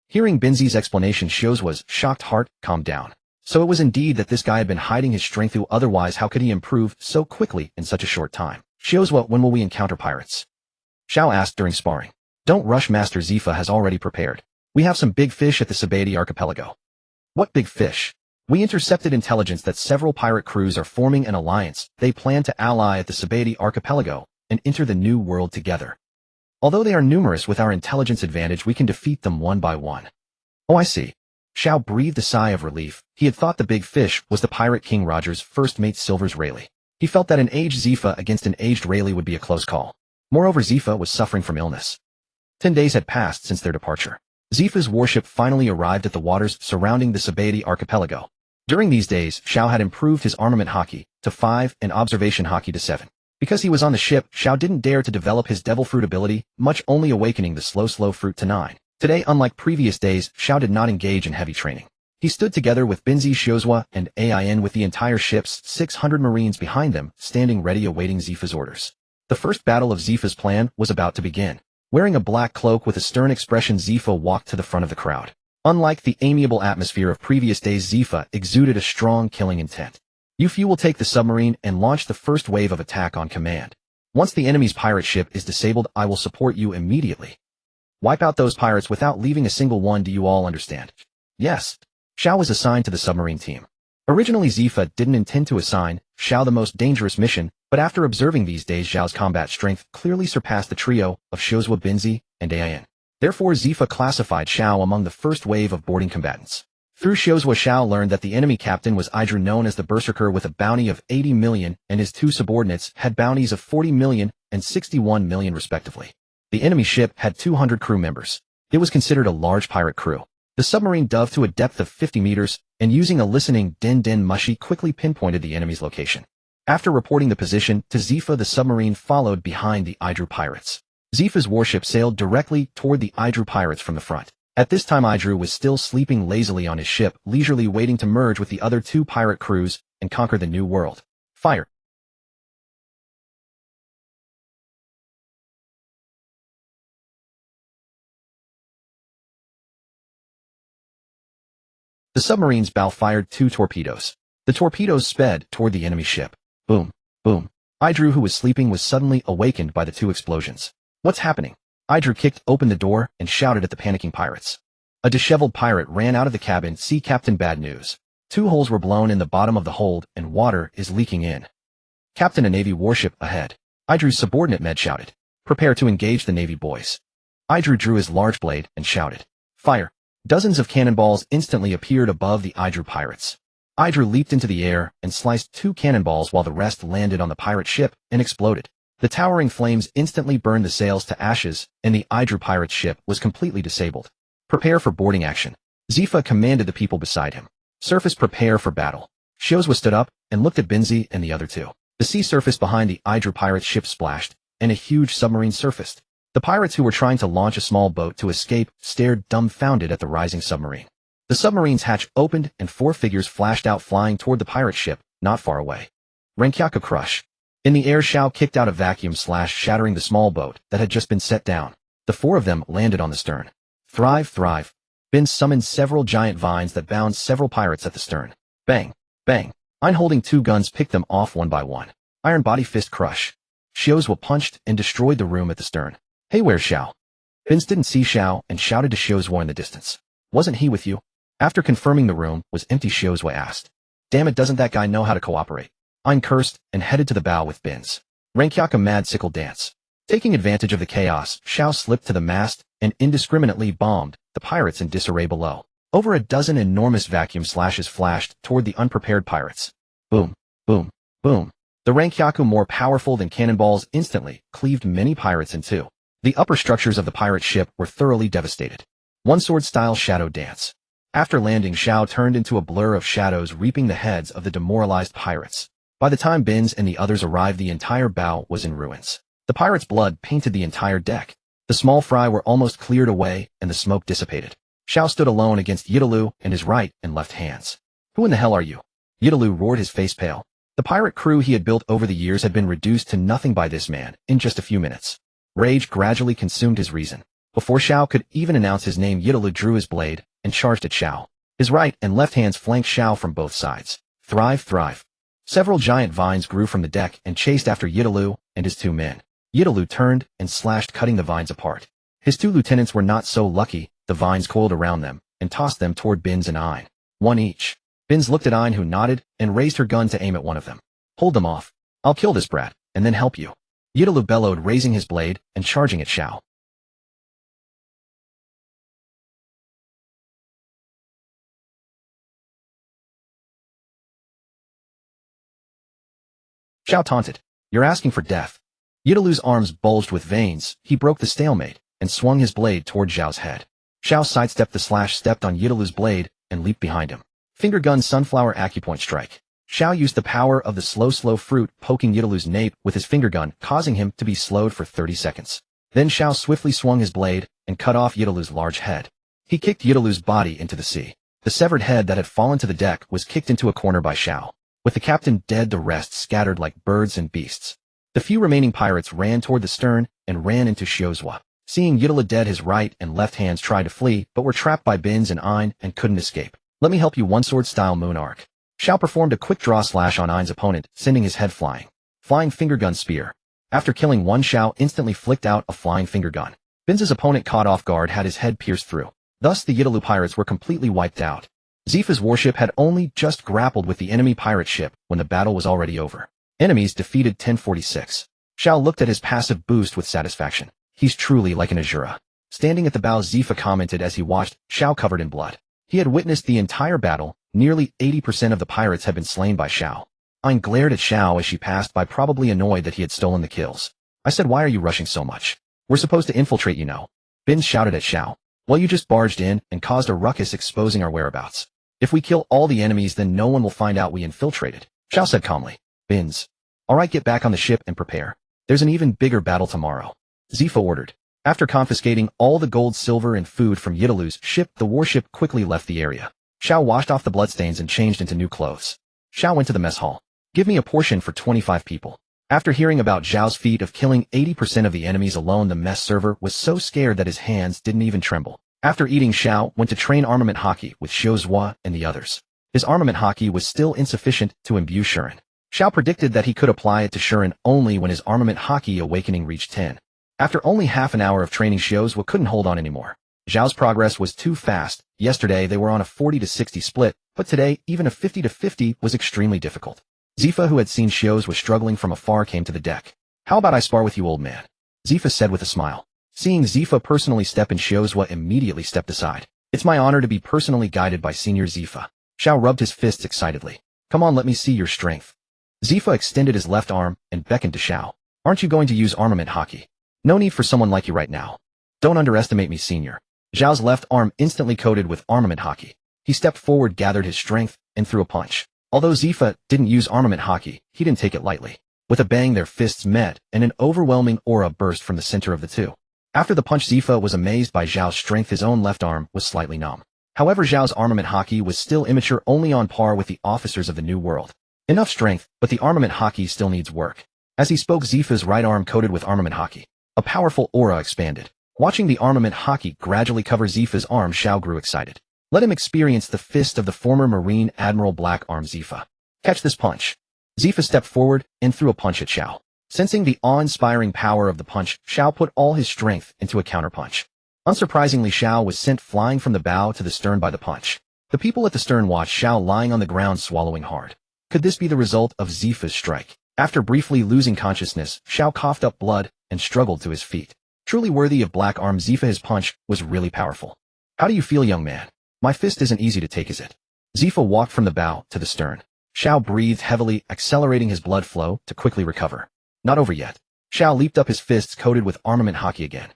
Speaker 1: Hearing Binzi's explanation, Xiuzhua's shocked heart calmed down. So it was indeed that this guy had been hiding his strength, who otherwise how could he improve so quickly in such a short time? Xiuzhua, when will we encounter pirates? Zhao asked during sparring. Don't rush, Master Zifa has already prepared. We have some big fish at the Sabati archipelago. What big fish? We intercepted intelligence that several pirate crews are forming an alliance. They plan to ally at the Sabati archipelago and enter the new world together. Although they are numerous, with our intelligence advantage we can defeat them one by one. Oh, I see. Zhao breathed a sigh of relief. He had thought the big fish was the pirate King Roger's first mate Silver's Rayleigh. He felt that an aged Zifa against an aged Rayleigh would be a close call. Moreover, Zifa was suffering from illness. 10 days had passed since their departure. Zifa's warship finally arrived at the waters surrounding the Sabati archipelago. During these days, Zhao had improved his armament haki to 5 and observation haki to 7. Because he was on the ship, Zhao didn't dare to develop his devil fruit ability, much only awakening the slow fruit to 9. Today, unlike previous days, Zhao did not engage in heavy training. He stood together with Binzi, Xiuzhua, and Ain, with the entire ship's 600 marines behind them, standing ready awaiting Zifa's orders. The first battle of Zifa's plan was about to begin. Wearing a black cloak with a stern expression, Zifa walked to the front of the crowd. Unlike the amiable atmosphere of previous days, Zifa exuded a strong killing intent. You few will take the submarine and launch the first wave of attack on command. Once the enemy's pirate ship is disabled, I will support you immediately. Wipe out those pirates without leaving a single one. Do you all understand? Yes. Zhao was assigned to the submarine team. Originally, Zifa didn't intend to assign Zhao the most dangerous mission, but after observing these days, Zhao's combat strength clearly surpassed the trio of Xiuzhua, Binzi, and Ain. Therefore, Zifa classified Zhao among the first wave of boarding combatants. Through Xiuzhua, Zhao learned that the enemy captain was Idru, known as the Berserker, with a bounty of 80 million, and his 2 subordinates had bounties of 40 million and 61 million respectively. The enemy ship had 200 crew members. It was considered a large pirate crew. The submarine dove to a depth of 50 meters, and using a listening din mushy quickly pinpointed the enemy's location. After reporting the position to Zifa, the submarine followed behind the Idru pirates. Zifa's warship sailed directly toward the Idru pirates from the front. At this time, Idru was still sleeping lazily on his ship, leisurely waiting to merge with the other 2 pirate crews and conquer the new world. Fire! The submarine's bow fired 2 torpedoes. The torpedoes sped toward the enemy ship. Boom, boom. Idru, who was sleeping, was suddenly awakened by the 2 explosions. What's happening? Idru kicked open the door and shouted at the panicking pirates. A disheveled pirate ran out of the cabin. See, Captain, bad news. 2 holes were blown in the bottom of the hold and water is leaking in. Captain, a Navy warship ahead. Idru's subordinate Med shouted. Prepare to engage the Navy, boys. Idru drew his large blade and shouted. Fire! Dozens of cannonballs instantly appeared above the Idru pirates. Idru leaped into the air and sliced 2 cannonballs while the rest landed on the pirate ship and exploded. The towering flames instantly burned the sails to ashes, and the Idru pirate's ship was completely disabled. Prepare for boarding action. Zifa commanded the people beside him. Surface, prepare for battle. Xiuzhua stood up and looked at Binzi and the other 2. The sea surface behind the Idru pirate's ship splashed, and a huge submarine surfaced. The pirates, who were trying to launch a small boat to escape, stared dumbfounded at the rising submarine. The submarine's hatch opened and 4 figures flashed out, flying toward the pirate ship, not far away. Renkyaka crush. In the air, Zhao kicked out a vacuum slash, shattering the small boat that had just been set down. The 4 of them landed on the stern. Thrive, thrive. Bin summoned several giant vines that bound several pirates at the stern. Bang, bang. Ein, holding 2 guns, picked them off one by one. Iron body fist crush. Xiaozhua punched and destroyed the room at the stern. Hey, where's Xiao? Bins didn't see Xiao and shouted to Xiaozhua in the distance. Wasn't he with you? After confirming the room was empty, Xiaozhua asked. Damn it, doesn't that guy know how to cooperate? Ein cursed and headed to the bow with Bins. Rankyaka mad sickle dance. Taking advantage of the chaos, Xiao slipped to the mast and indiscriminately bombed the pirates in disarray below. Over a dozen enormous vacuum slashes flashed toward the unprepared pirates. Boom, boom, boom. The Rankyaku, more powerful than cannonballs, instantly cleaved many pirates in two. The upper structures of the pirate ship were thoroughly devastated. One sword-style shadow dance. After landing, Xiao turned into a blur of shadows, reaping the heads of the demoralized pirates. By the time Bins and the others arrived, the entire bow was in ruins. The pirates' blood painted the entire deck. The small fry were almost cleared away, and the smoke dissipated. Xiao stood alone against Yidalu and his right and left hands. Who in the hell are you? Yidalu roared, his face pale. The pirate crew he had built over the years had been reduced to nothing by this man in just a few minutes. Rage gradually consumed his reason. Before Xiao could even announce his name, Yidalu drew his blade and charged at Xiao. His right and left hands flanked Xiao from both sides. Thrive, thrive. Several giant vines grew from the deck and chased after Yidalu and his two men. Yidalu turned and slashed, cutting the vines apart. His two lieutenants were not so lucky. The vines coiled around them and tossed them toward Bins and Ein. One each. Bins looked at Ein, who nodded and raised her gun to aim at one of them. Hold them off. I'll kill this brat and then help you. Yidalu bellowed, raising his blade and charging at Xiao. Xiao taunted. You're asking for death. Yidalu's arms bulged with veins. He broke the stalemate and swung his blade toward Xiao's head. Xiao sidestepped the slash, stepped on Yidalu's blade, and leaped behind him. Finger gun, sunflower acupoint strike. Xiao used the power of the slow fruit, poking Yidalu's nape with his finger gun, causing him to be slowed for 30 seconds. Then Xiao swiftly swung his blade and cut off Yidalu's large head. He kicked Yidalu's body into the sea. The severed head that had fallen to the deck was kicked into a corner by Xiao. With the captain dead, the rest scattered like birds and beasts. The few remaining pirates ran toward the stern and ran into Xiaozhua. Seeing Yidalu dead, his right and left hands tried to flee, but were trapped by Bins and Ein and couldn't escape. Let me help you, one sword style moon arc. Xiao performed a quick draw slash on Ein's opponent, sending his head flying. Flying finger gun spear. After killing one, Xiao instantly flicked out a flying finger gun. Bins' opponent, caught off guard, had his head pierced through. Thus the Yidalu pirates were completely wiped out. Zifa's warship had only just grappled with the enemy pirate ship when the battle was already over. Enemies defeated 1046. Xiao looked at his passive boost with satisfaction. He's truly like an Azura. Standing at the bow, Zifa commented as he watched Xiao covered in blood. He had witnessed the entire battle. Nearly 80% of the pirates had been slain by Xiao. Ein glared at Xiao as she passed by, probably annoyed that he had stolen the kills. I said, why are you rushing so much? We're supposed to infiltrate, you know. Bins shouted at Xiao. Well, you just barged in and caused a ruckus, exposing our whereabouts. If we kill all the enemies, then no one will find out we infiltrated, Xiao said calmly. Bins. Alright, get back on the ship and prepare. There's an even bigger battle tomorrow, Zifa ordered. After confiscating all the gold, silver, and food from Yidalu's ship, the warship quickly left the area. Xiao washed off the bloodstains and changed into new clothes. Xiao went to the mess hall. Give me a portion for 25 people. After hearing about Zhao's feat of killing 80% of the enemies alone, the mess server was so scared that his hands didn't even tremble. After eating, Xiao went to train armament hockey with Xiaozhua and the others. His armament hockey was still insufficient to imbue Shuren. Xiao predicted that he could apply it to Shuren only when his armament hockey awakening reached 10. After only half an hour of training, Xiaozhua couldn't hold on anymore. Zhao's progress was too fast. Yesterday they were on a 40-60 split, but today even a 50-50 was extremely difficult. Zifa, who had seen Xiaozhua struggling from afar, came to the deck. How about I spar with you, old man? Zifa said with a smile. Seeing Zifa personally step in, Xiaozhua immediately stepped aside. It's my honor to be personally guided by Senior Zifa. Xiao rubbed his fists excitedly. Come on, let me see your strength. Zifa extended his left arm and beckoned to Xiao. Aren't you going to use armament hockey? No need for someone like you right now. Don't underestimate me, Senior. Zhao's left arm instantly coated with armament hockey. He stepped forward, gathered his strength, and threw a punch. Although Zifa didn't use armament hockey, he didn't take it lightly. With a bang, their fists met, and an overwhelming aura burst from the center of the two. After the punch, Zifa was amazed by Zhao's strength. His own left arm was slightly numb. However, Zhao's armament hockey was still immature, only on par with the officers of the New World. Enough strength, but the armament hockey still needs work. As he spoke, Zifa's right arm coated with armament hockey. A powerful aura expanded. Watching the armament hockey gradually cover Zifa's arm, Xiao grew excited. Let him experience the fist of the former Marine Admiral Black Arm Zifa. Catch this punch. Zifa stepped forward and threw a punch at Xiao. Sensing the awe-inspiring power of the punch, Xiao put all his strength into a counterpunch. Unsurprisingly, Xiao was sent flying from the bow to the stern by the punch. The people at the stern watched Xiao lying on the ground swallowing hard. Could this be the result of Zifa's strike? After briefly losing consciousness, Xiao coughed up blood and struggled to his feet. Truly worthy of Black Arm Zifa, his punch was really powerful. How do you feel, young man? My fist isn't easy to take, is it? Zifa walked from the bow to the stern. Xiao breathed heavily, accelerating his blood flow to quickly recover. Not over yet. Xiao leaped up, his fists coated with armament hockey again.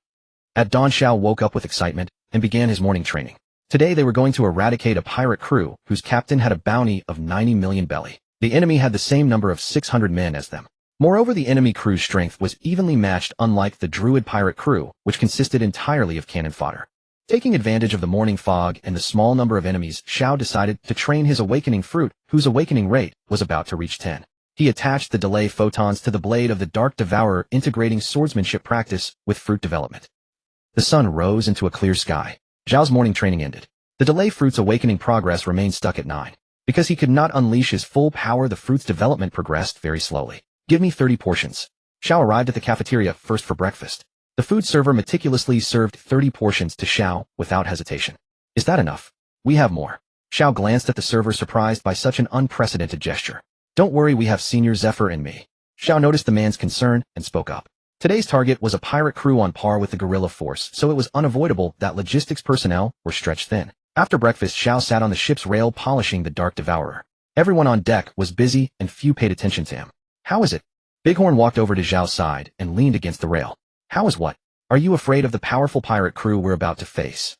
Speaker 1: At dawn, Xiao woke up with excitement and began his morning training. Today they were going to eradicate a pirate crew whose captain had a bounty of 90 million belly. The enemy had the same number of 600 men as them. Moreover, the enemy crew's strength was evenly matched, unlike the Druid pirate crew, which consisted entirely of cannon fodder. Taking advantage of the morning fog and the small number of enemies, Xiao decided to train his awakening fruit, whose awakening rate was about to reach 10. He attached the delay photons to the blade of the Dark Devourer, integrating swordsmanship practice with fruit development. The sun rose into a clear sky. Xiao's morning training ended. The delay fruit's awakening progress remained stuck at 9. Because he could not unleash his full power, the fruit's development progressed very slowly. Give me 30 portions. Xiao arrived at the cafeteria first for breakfast. The food server meticulously served 30 portions to Xiao without hesitation. Is that enough? We have more. Xiao glanced at the server, surprised by such an unprecedented gesture. Don't worry, we have Senior Zephyr and me. Xiao noticed the man's concern and spoke up. Today's target was a pirate crew on par with the guerrilla force, so it was unavoidable that logistics personnel were stretched thin. After breakfast, Xiao sat on the ship's rail polishing the Dark Devourer. Everyone on deck was busy and few paid attention to him. How is it? Bighorn walked over to Xiao's side and leaned against the rail. How is what? Are you afraid of the powerful pirate crew we're about to face?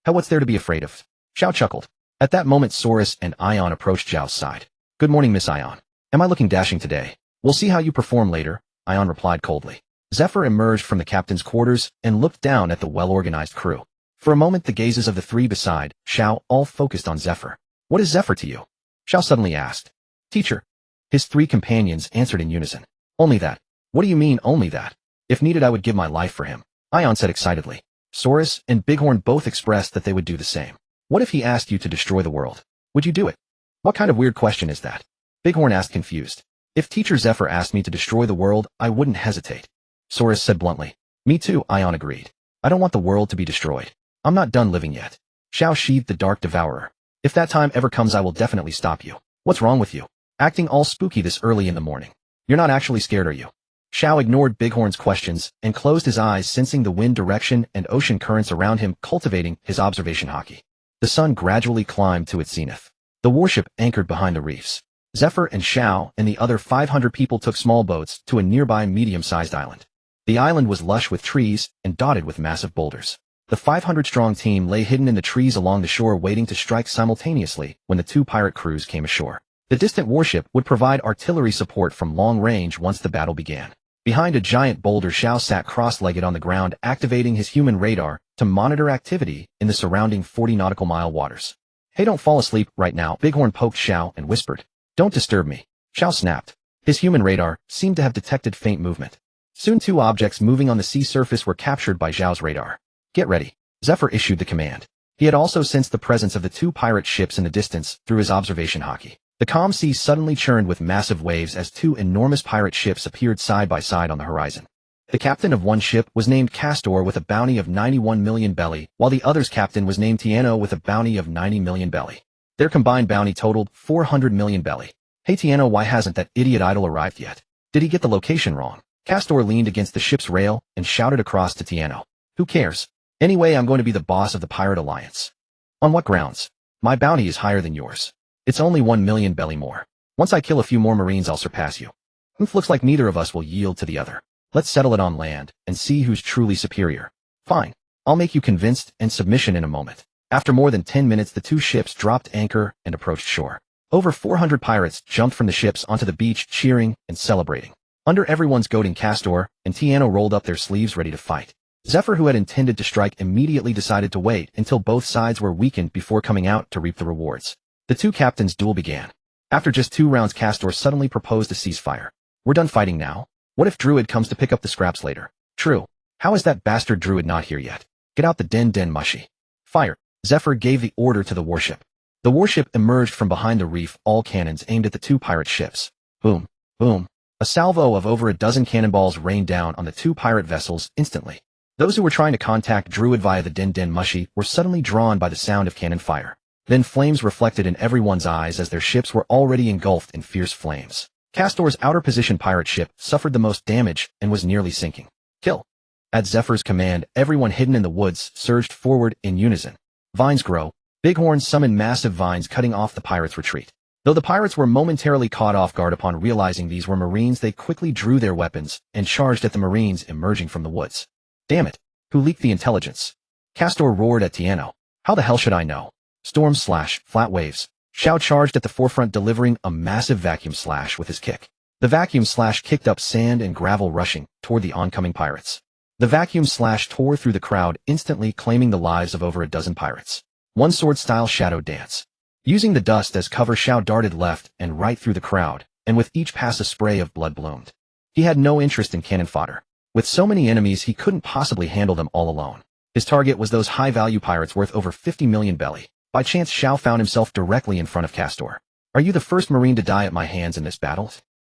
Speaker 1: Hell, what's there to be afraid of? Xiao chuckled. At that moment, Saurus and Ion approached Xiao's side. Good morning, Miss Ion. Am I looking dashing today? We'll see how you perform later, Ion replied coldly. Zephyr emerged from the captain's quarters and looked down at the well-organized crew. For a moment, the gazes of the three beside Xiao all focused on Zephyr. What is Zephyr to you? Xiao suddenly asked. Teacher. His three companions answered in unison. Only that. What do you mean, only that? If needed, I would give my life for him, Ion said excitedly. Saurus and Bighorn both expressed that they would do the same. What if he asked you to destroy the world? Would you do it? What kind of weird question is that? Bighorn asked, confused. If Teacher Zephyr asked me to destroy the world, I wouldn't hesitate. Saurus said bluntly. Me too, Ion agreed. I don't want the world to be destroyed. I'm not done living yet. Xiao sheathed the Dark Devourer. If that time ever comes, I will definitely stop you. What's wrong with you? Acting all spooky this early in the morning. You're not actually scared, are you? Xiao ignored Bighorn's questions and closed his eyes, sensing the wind direction and ocean currents around him, cultivating his observation hockey. The sun gradually climbed to its zenith. The warship anchored behind the reefs. Zephyr and Xiao and the other 500 people took small boats to a nearby medium-sized island. The island was lush with trees and dotted with massive boulders. The 500-strong team lay hidden in the trees along the shore, waiting to strike simultaneously when the two pirate crews came ashore. The distant warship would provide artillery support from long range once the battle began. Behind a giant boulder, Xiao sat cross-legged on the ground, activating his human radar to monitor activity in the surrounding 40 nautical mile waters. Hey, don't fall asleep right now, Bighorn poked Xiao and whispered. Don't disturb me. Xiao snapped. His human radar seemed to have detected faint movement. Soon 2 objects moving on the sea surface were captured by Xiao's radar. Get ready. Zephyr issued the command. He had also sensed the presence of the 2 pirate ships in the distance through his observation hockey. The calm sea suddenly churned with massive waves as 2 enormous pirate ships appeared side by side on the horizon. The captain of one ship was named Castor with a bounty of 91 million belly, while the other's captain was named Tiano with a bounty of 90 million belly. Their combined bounty totaled 400 million belly. Hey Tiano, why hasn't that idiot idol arrived yet? Did he get the location wrong? Castor leaned against the ship's rail and shouted across to Tiano. Who cares? Anyway, I'm going to be the boss of the Pirate Alliance. On what grounds? My bounty is higher than yours. It's only 1 million belly more. Once I kill a few more Marines, I'll surpass you. Looks like neither of us will yield to the other. Let's settle it on land and see who's truly superior. Fine. I'll make you convinced and submission in a moment. After more than 10 minutes, the 2 ships dropped anchor and approached shore. Over 400 pirates jumped from the ships onto the beach, cheering and celebrating. Under everyone's goading, Castor and Tiano rolled up their sleeves ready to fight. Zephyr, who had intended to strike, immediately decided to wait until both sides were weakened before coming out to reap the rewards. The 2 captains' duel began. After just 2 rounds, Castor suddenly proposed a ceasefire. We're done fighting now. What if Druid comes to pick up the scraps later? True. How is that bastard Druid not here yet? Get out the den mushy. Fire. Zephyr gave the order to the warship. The warship emerged from behind the reef, all cannons aimed at the 2 pirate ships. Boom. Boom. A salvo of over a dozen cannonballs rained down on the two pirate vessels instantly. Those who were trying to contact Druid via the Din Din Mushi were suddenly drawn by the sound of cannon fire. Then flames reflected in everyone's eyes as their ships were already engulfed in fierce flames. Castor's outer position pirate ship suffered the most damage and was nearly sinking. Kill! At Zephyr's command, everyone hidden in the woods surged forward in unison. Vines grow. Bighorn summoned massive vines cutting off the pirates' retreat. Though the pirates were momentarily caught off guard upon realizing these were Marines, they quickly drew their weapons and charged at the Marines emerging from the woods. Damn it! Who leaked the intelligence? Castor roared at Tiano. How the hell should I know? Storm slash, flat waves. Xiao charged at the forefront delivering a massive vacuum slash with his kick. The vacuum slash kicked up sand and gravel rushing toward the oncoming pirates. The vacuum slash tore through the crowd instantly claiming the lives of over a dozen pirates. One sword-style shadow dance. Using the dust as cover, Xiao darted left and right through the crowd, and with each pass a spray of blood bloomed. He had no interest in cannon fodder. With so many enemies he couldn't possibly handle them all alone. His target was those high-value pirates worth over 50 million belly. By chance Xiao found himself directly in front of Castor. Are you the first Marine to die at my hands in this battle?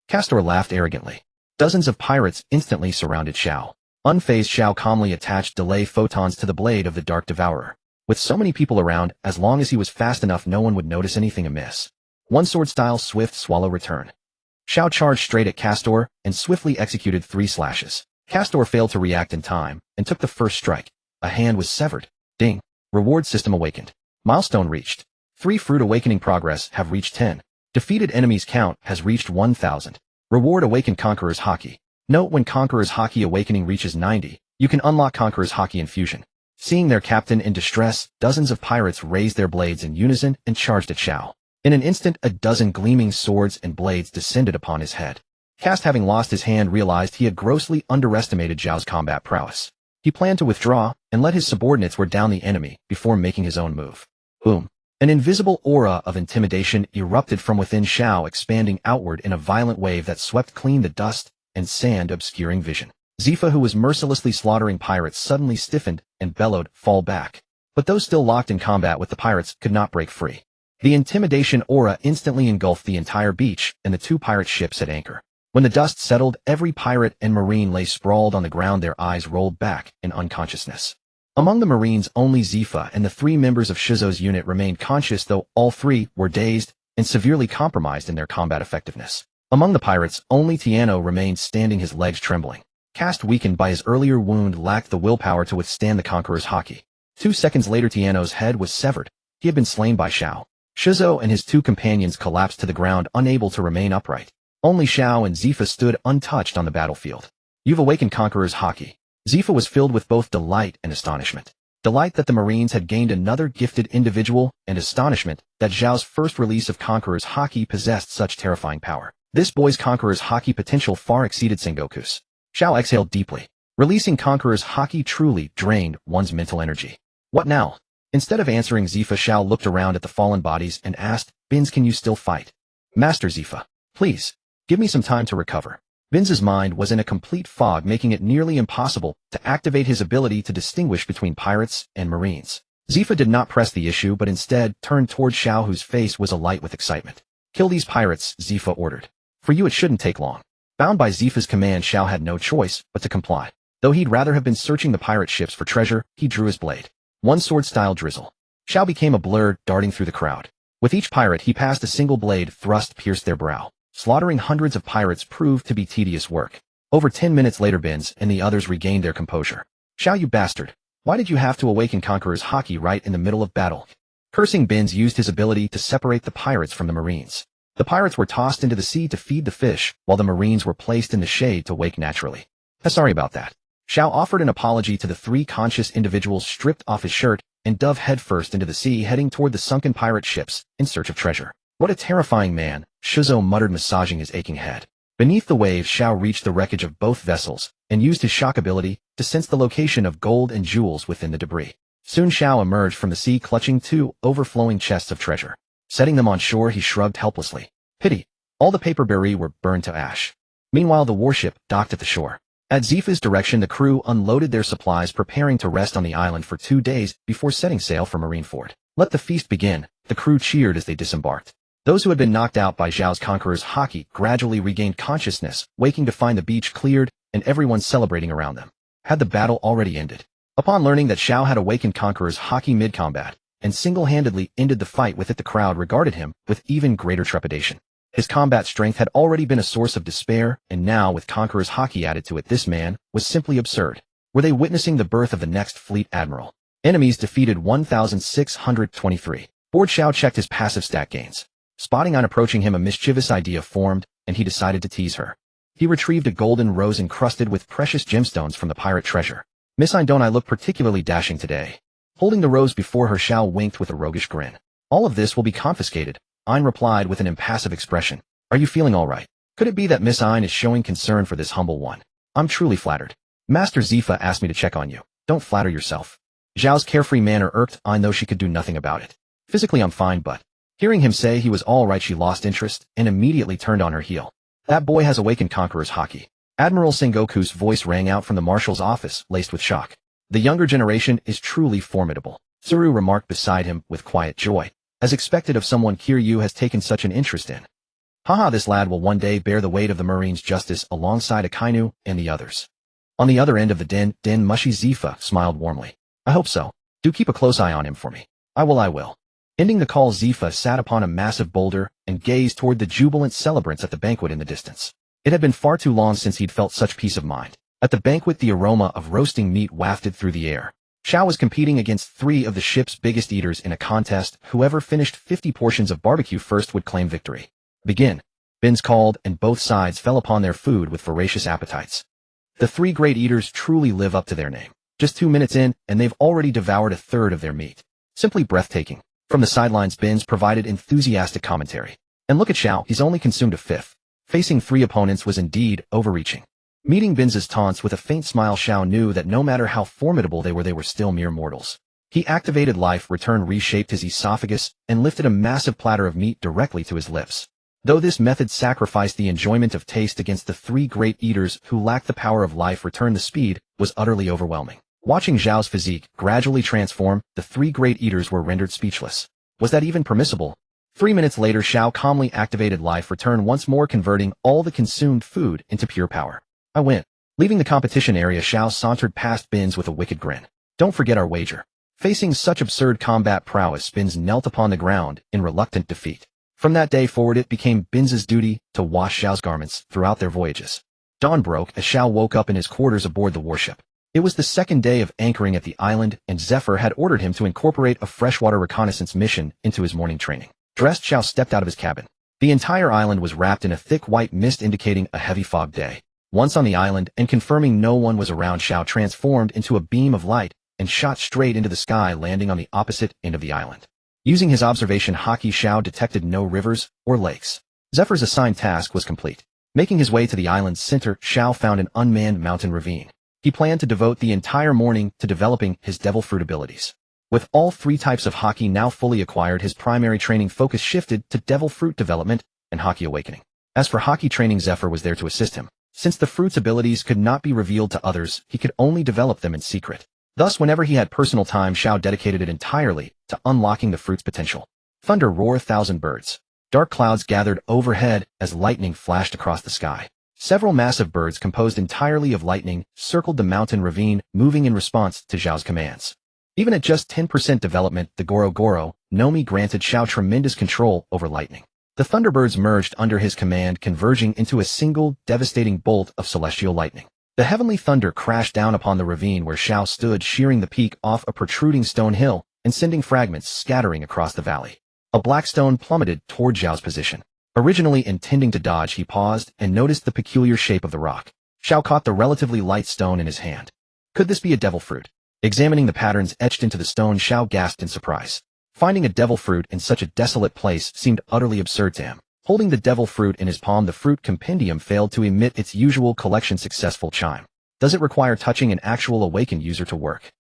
Speaker 1: Castor laughed arrogantly. Dozens of pirates instantly surrounded Xiao. Unfazed, Xiao calmly attached delay photons to the blade of the Dark Devourer. With so many people around, as long as he was fast enough no one would notice anything amiss. One sword-style swift swallow return. Xiao charged straight at Castor and swiftly executed 3 slashes. Castor failed to react in time and took the first strike. A hand was severed. Ding. Reward system awakened. Milestone reached. 3 fruit awakening progress have reached 10. Defeated enemies count has reached 1,000. Reward awakened Conqueror's Haki. Note when Conqueror's Haki awakening reaches 90, you can unlock Conqueror's Haki infusion. Seeing their captain in distress, dozens of pirates raised their blades in unison and charged at Xiao. In an instant, a dozen gleaming swords and blades descended upon his head. Cast, having lost his hand, realized he had grossly underestimated Zhao's combat prowess. He planned to withdraw and let his subordinates wear down the enemy before making his own move. Boom. An invisible aura of intimidation erupted from within Xiao, expanding outward in a violent wave that swept clean the dust and sand, obscuring vision. Zifa, who was mercilessly slaughtering pirates, suddenly stiffened and bellowed, "Fall back." But those still locked in combat with the pirates could not break free. The intimidation aura instantly engulfed the entire beach and the 2 pirate ships at anchor. When the dust settled, every pirate and Marine lay sprawled on the ground, their eyes rolled back in unconsciousness. Among the Marines, only Zifa and the 3 members of Shizo's unit remained conscious, though all 3 were dazed and severely compromised in their combat effectiveness. Among the pirates, only Tiano remained standing, his legs trembling. Cast, weakened by his earlier wound, lacked the willpower to withstand the Conqueror's Haki. 2 seconds later, Tiano's head was severed. He had been slain by Xiao. Shizo and his 2 companions collapsed to the ground, unable to remain upright. Only Xiao and Zifa stood untouched on the battlefield. You've awakened Conqueror's Haki. Zifa was filled with both delight and astonishment. Delight that the Marines had gained another gifted individual, and astonishment that Zhao's first release of Conqueror's Haki possessed such terrifying power. This boy's Conqueror's Haki potential far exceeded Sengoku's. Xiao exhaled deeply. Releasing Conqueror's Haki truly drained one's mental energy. What now? Instead of answering Zifa, Xiao looked around at the fallen bodies and asked, "Bins, can you still fight?" "Master Zifa, please, give me some time to recover." Bins's mind was in a complete fog, making it nearly impossible to activate his ability to distinguish between pirates and Marines. Zifa did not press the issue, but instead turned toward Xiao, whose face was alight with excitement. "Kill these pirates," Zifa ordered. "For you it shouldn't take long." Bound by Zifa's command, Xiao had no choice but to comply. Though he'd rather have been searching the pirate ships for treasure, he drew his blade. One sword-style drizzle. Xiao became a blur, darting through the crowd. With each pirate he passed, a single blade thrust pierced their brow. Slaughtering hundreds of pirates proved to be tedious work. Over 10 minutes later, Bins and the others regained their composure. "Xiao, you bastard. Why did you have to awaken Conqueror's Haki right in the middle of battle?" Cursing, Bins used his ability to separate the pirates from the Marines. The pirates were tossed into the sea to feed the fish, while the Marines were placed in the shade to wake naturally. "Sorry about that." Xiao offered an apology to the 3 conscious individuals, stripped off his shirt, and dove headfirst into the sea, heading toward the sunken pirate ships in search of treasure. "What a terrifying man," Shizo muttered, massaging his aching head. Beneath the waves, Xiao reached the wreckage of both vessels and used his shock ability to sense the location of gold and jewels within the debris. Soon Xiao emerged from the sea, clutching 2 overflowing chests of treasure. Setting them on shore, he shrugged helplessly. Pity. All the paper berie were burned to ash. Meanwhile, the warship docked at the shore. At Zifa's direction, the crew unloaded their supplies, preparing to rest on the island for 2 days before setting sail for Marineford. "Let the feast begin," the crew cheered as they disembarked. Those who had been knocked out by Zhao's conqueror's haki gradually regained consciousness, waking to find the beach cleared and everyone celebrating around them. Had the battle already ended? Upon learning that Zhao had awakened conqueror's haki mid-combat and single-handedly ended the fight with it, the crowd regarded him with even greater trepidation. His combat strength had already been a source of despair, and now with conqueror's haki added to it, this man was simply absurd. Were they witnessing the birth of the next fleet admiral? Enemies defeated 1,623. Board Xiao checked his passive stat gains. Spotting on approaching him, a mischievous idea formed, and he decided to tease her. He retrieved a golden rose encrusted with precious gemstones from the pirate treasure. Miss Hie, don't I look particularly dashing today? Holding the rose before her, Xiao winked with a roguish grin. All of this will be confiscated, Ein replied with an impassive expression. Are you feeling all right? Could it be that Miss Ein is showing concern for this humble one? I'm truly flattered. Master Zifa asked me to check on you. Don't flatter yourself. Zhao's carefree manner irked Ein, though she could do nothing about it. Physically I'm fine, but... Hearing him say he was all right, she lost interest and immediately turned on her heel. That boy has awakened conqueror's haki. Admiral Sengoku's voice rang out from the marshal's office, laced with shock. The younger generation is truly formidable, Tsuru remarked beside him with quiet joy. As expected of someone Kiryu has taken such an interest in. Haha, this lad will one day bear the weight of the Marine's justice alongside Akainu and the others. On the other end of the den Mushy Zifa smiled warmly. I hope so. Do keep a close eye on him for me. I will. Ending the call, Zifa sat upon a massive boulder and gazed toward the jubilant celebrants at the banquet in the distance. It had been far too long since he'd felt such peace of mind. At the banquet, the aroma of roasting meat wafted through the air. Xiao was competing against 3 of the ship's biggest eaters in a contest. Whoever finished 50 portions of barbecue first would claim victory. Begin. Bins called, and both sides fell upon their food with voracious appetites. The 3 great eaters truly live up to their name. Just 2 minutes in, and they've already devoured a third of their meat. Simply breathtaking. From the sidelines, Bins provided enthusiastic commentary. And look at Xiao, he's only consumed a fifth. Facing 3 opponents was indeed overreaching. Meeting Bins's taunts with a faint smile, Xiao knew that no matter how formidable they were still mere mortals. He activated life return, reshaped his esophagus, and lifted a massive platter of meat directly to his lips. Though this method sacrificed the enjoyment of taste against the 3 great eaters who lacked the power of life return, the speed was utterly overwhelming. Watching Zhao's physique gradually transform, the 3 great eaters were rendered speechless. Was that even permissible? 3 minutes later, Xiao calmly activated life return once more, converting all the consumed food into pure power. I win. Leaving the competition area, Xiao sauntered past Bins with a wicked grin. Don't forget our wager. Facing such absurd combat prowess, Bins knelt upon the ground in reluctant defeat. From that day forward, it became Bins's duty to wash Xiao's garments throughout their voyages. Dawn broke as Xiao woke up in his quarters aboard the warship. It was the 2nd day of anchoring at the island, and Zephyr had ordered him to incorporate a freshwater reconnaissance mission into his morning training. Dressed, Xiao stepped out of his cabin. The entire island was wrapped in a thick white mist, indicating a heavy fog day. Once on the island, and confirming no one was around, Xiao transformed into a beam of light and shot straight into the sky, landing on the opposite end of the island. Using his observation haki, Xiao detected no rivers or lakes. Zephyr's assigned task was complete. Making his way to the island's center, Xiao found an unmanned mountain ravine. He planned to devote the entire morning to developing his devil fruit abilities. With all 3 types of haki now fully acquired, his primary training focus shifted to devil fruit development and haki awakening. As for haki training, Zephyr was there to assist him. Since the fruit's abilities could not be revealed to others, he could only develop them in secret. Thus, whenever he had personal time, Xiao dedicated it entirely to unlocking the fruit's potential. Thunder roared 1,000 birds. Dark clouds gathered overhead as lightning flashed across the sky. Several massive birds composed entirely of lightning circled the mountain ravine, moving in response to Zhao's commands. Even at just 10% development, the Goro Goro, Nomi granted Xiao tremendous control over lightning. The Thunderbirds merged under his command, converging into a single, devastating bolt of celestial lightning. The heavenly thunder crashed down upon the ravine where Xiao stood, shearing the peak off a protruding stone hill and sending fragments scattering across the valley. A black stone plummeted toward Zhao's position. Originally intending to dodge, he paused and noticed the peculiar shape of the rock. Xiao caught the relatively light stone in his hand. Could this be a devil fruit? Examining the patterns etched into the stone, Xiao gasped in surprise. Finding a devil fruit in such a desolate place seemed utterly absurd to him. Holding the devil fruit in his palm, the fruit compendium failed to emit its usual collection successful chime. Does it require touching an actual awakened user to work?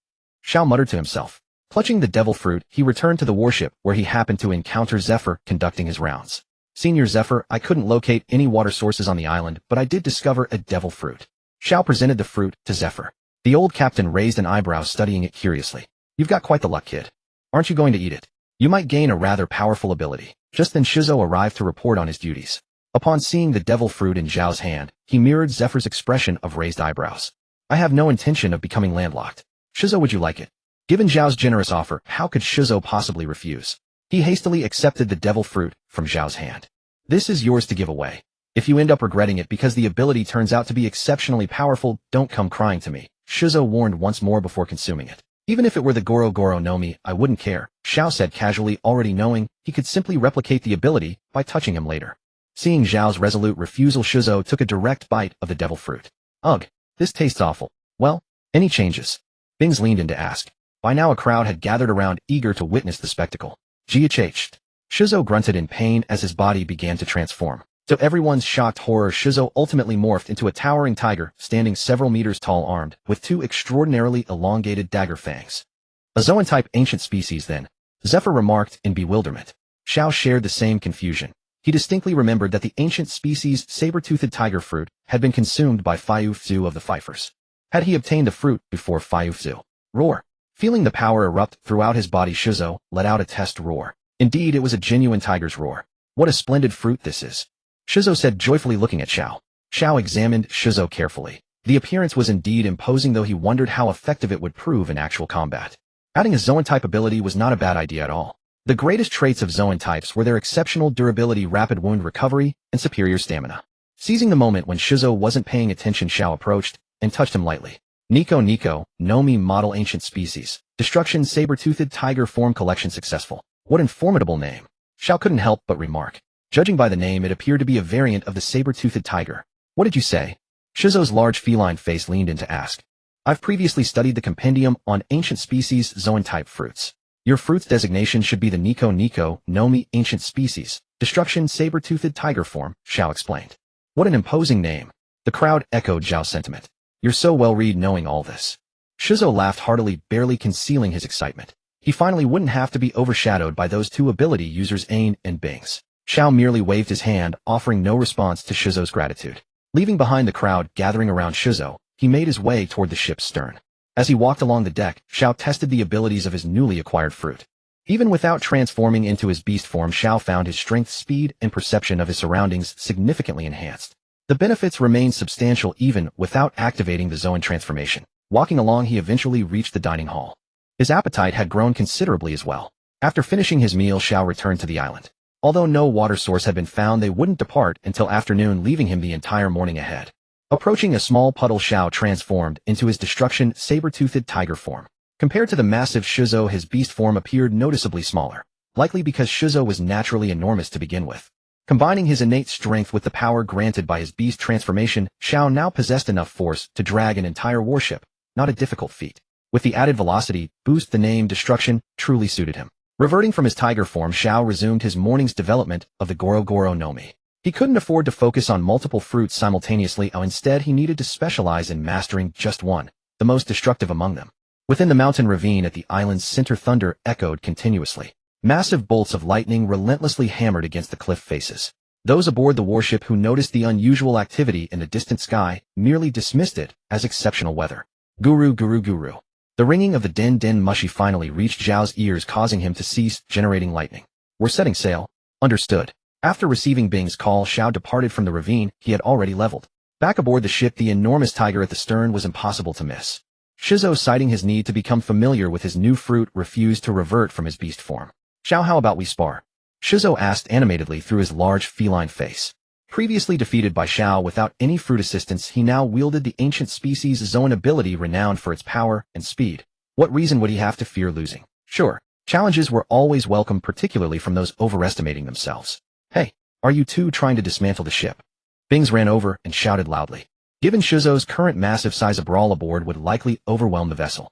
Speaker 1: Xiao muttered to himself. Clutching the devil fruit, he returned to the warship where he happened to encounter Zephyr conducting his rounds. Senior Zephyr, I couldn't locate any water sources on the island, but I did discover a devil fruit. Xiao presented the fruit to Zephyr. The old captain raised an eyebrow, studying it curiously. You've got quite the luck, kid. Aren't you going to eat it? You might gain a rather powerful ability. Just then Shizuo arrived to report on his duties. Upon seeing the devil fruit in Zhao's hand, he mirrored Zephyr's expression of raised eyebrows. I have no intention of becoming landlocked. Shizuo, would you like it? Given Zhao's generous offer, how could Shizuo possibly refuse? He hastily accepted the devil fruit from Zhao's hand. This is yours to give away. If you end up regretting it because the ability turns out to be exceptionally powerful, don't come crying to me, Shizuo warned once more before consuming it. Even if it were the Goro Goro no Mi, I wouldn't care, Xiao said casually, already knowing he could simply replicate the ability by touching him later. Seeing Zhao's resolute refusal, Shizuo took a direct bite of the devil fruit. Ugh, this tastes awful. Well, any changes? Bings leaned in to ask. By now a crowd had gathered around, eager to witness the spectacle. GHH. Shizuo grunted in pain as his body began to transform. To everyone's shocked horror, Shizuo ultimately morphed into a towering tiger, standing several meters tall, armed with two extraordinarily elongated dagger fangs. A Zoan-type ancient species then, Zephyr remarked in bewilderment. Xiao shared the same confusion. He distinctly remembered that the ancient species saber-toothed tiger fruit had been consumed by Faiyu of the Fifers. Had he obtained the fruit before Faiyu? Roar. Feeling the power erupt throughout his body, Shizuo let out a test roar. Indeed, it was a genuine tiger's roar. What a splendid fruit this is, Shizuo said joyfully, looking at Xiao. Xiao examined Shizuo carefully. The appearance was indeed imposing, though he wondered how effective it would prove in actual combat. Adding a Zoan-type ability was not a bad idea at all. The greatest traits of Zoan types were their exceptional durability, rapid wound recovery, and superior stamina. Seizing the moment when Shizuo wasn't paying attention, Xiao approached and touched him lightly. Nico no Mi model ancient species. Destruction saber-toothed tiger form collection successful. What an formidable name. Xiao couldn't help but remark. Judging by the name, it appeared to be a variant of the saber-toothed tiger. What did you say? Shizuo's large feline face leaned in to ask. I've previously studied the compendium on ancient species Zoan-type fruits. Your fruit's designation should be the Nico no Mi ancient species. Destruction saber-toothed tiger form, Xiao explained. What an imposing name. The crowd echoed Zhao's sentiment. You're so well-read knowing all this. Shizuo laughed heartily, barely concealing his excitement. He finally wouldn't have to be overshadowed by those two ability users Ain and Bings. Xiao merely waved his hand, offering no response to Shizuo's gratitude. Leaving behind the crowd gathering around Shizuo, he made his way toward the ship's stern. As he walked along the deck, Xiao tested the abilities of his newly acquired fruit. Even without transforming into his beast form, Xiao found his strength, speed, and perception of his surroundings significantly enhanced. The benefits remained substantial even without activating the Zoan transformation. Walking along, he eventually reached the dining hall. His appetite had grown considerably as well. After finishing his meal, Xiao returned to the island. Although no water source had been found, they wouldn't depart until afternoon, leaving him the entire morning ahead. Approaching a small puddle, Xiao transformed into his destruction saber-toothed tiger form. Compared to the massive Shizuo, his beast form appeared noticeably smaller, likely because Shizuo was naturally enormous to begin with. Combining his innate strength with the power granted by his beast transformation, Xiao now possessed enough force to drag an entire warship, not a difficult feat. With the added velocity boost, the name Destruction truly suited him. Reverting from his tiger form, Xiao resumed his morning's development of the Goro Goro no Mi. He couldn't afford to focus on multiple fruits simultaneously, instead he needed to specialize in mastering just one, the most destructive among them. Within the mountain ravine at the island's center, thunder echoed continuously. Massive bolts of lightning relentlessly hammered against the cliff faces. Those aboard the warship who noticed the unusual activity in the distant sky merely dismissed it as exceptional weather. Guru Guru. The ringing of the den mushy finally reached Zhao's ears, causing him to cease generating lightning. We're setting sail. Understood. After receiving Bing's call, Xiao departed from the ravine he had already leveled. Back aboard the ship, the enormous tiger at the stern was impossible to miss. Shizuo, citing his need to become familiar with his new fruit, refused to revert from his beast form. Xiao, how about we spar? Shizuo asked animatedly through his large feline face. Previously defeated by Xiao without any fruit assistance, he now wielded the ancient species Zoan ability renowned for its power and speed. What reason would he have to fear losing? Sure, challenges were always welcome, particularly from those overestimating themselves. Hey, are you two trying to dismantle the ship? Bings ran over and shouted loudly. Given Shizuo's current massive size, a brawl aboard would likely overwhelm the vessel.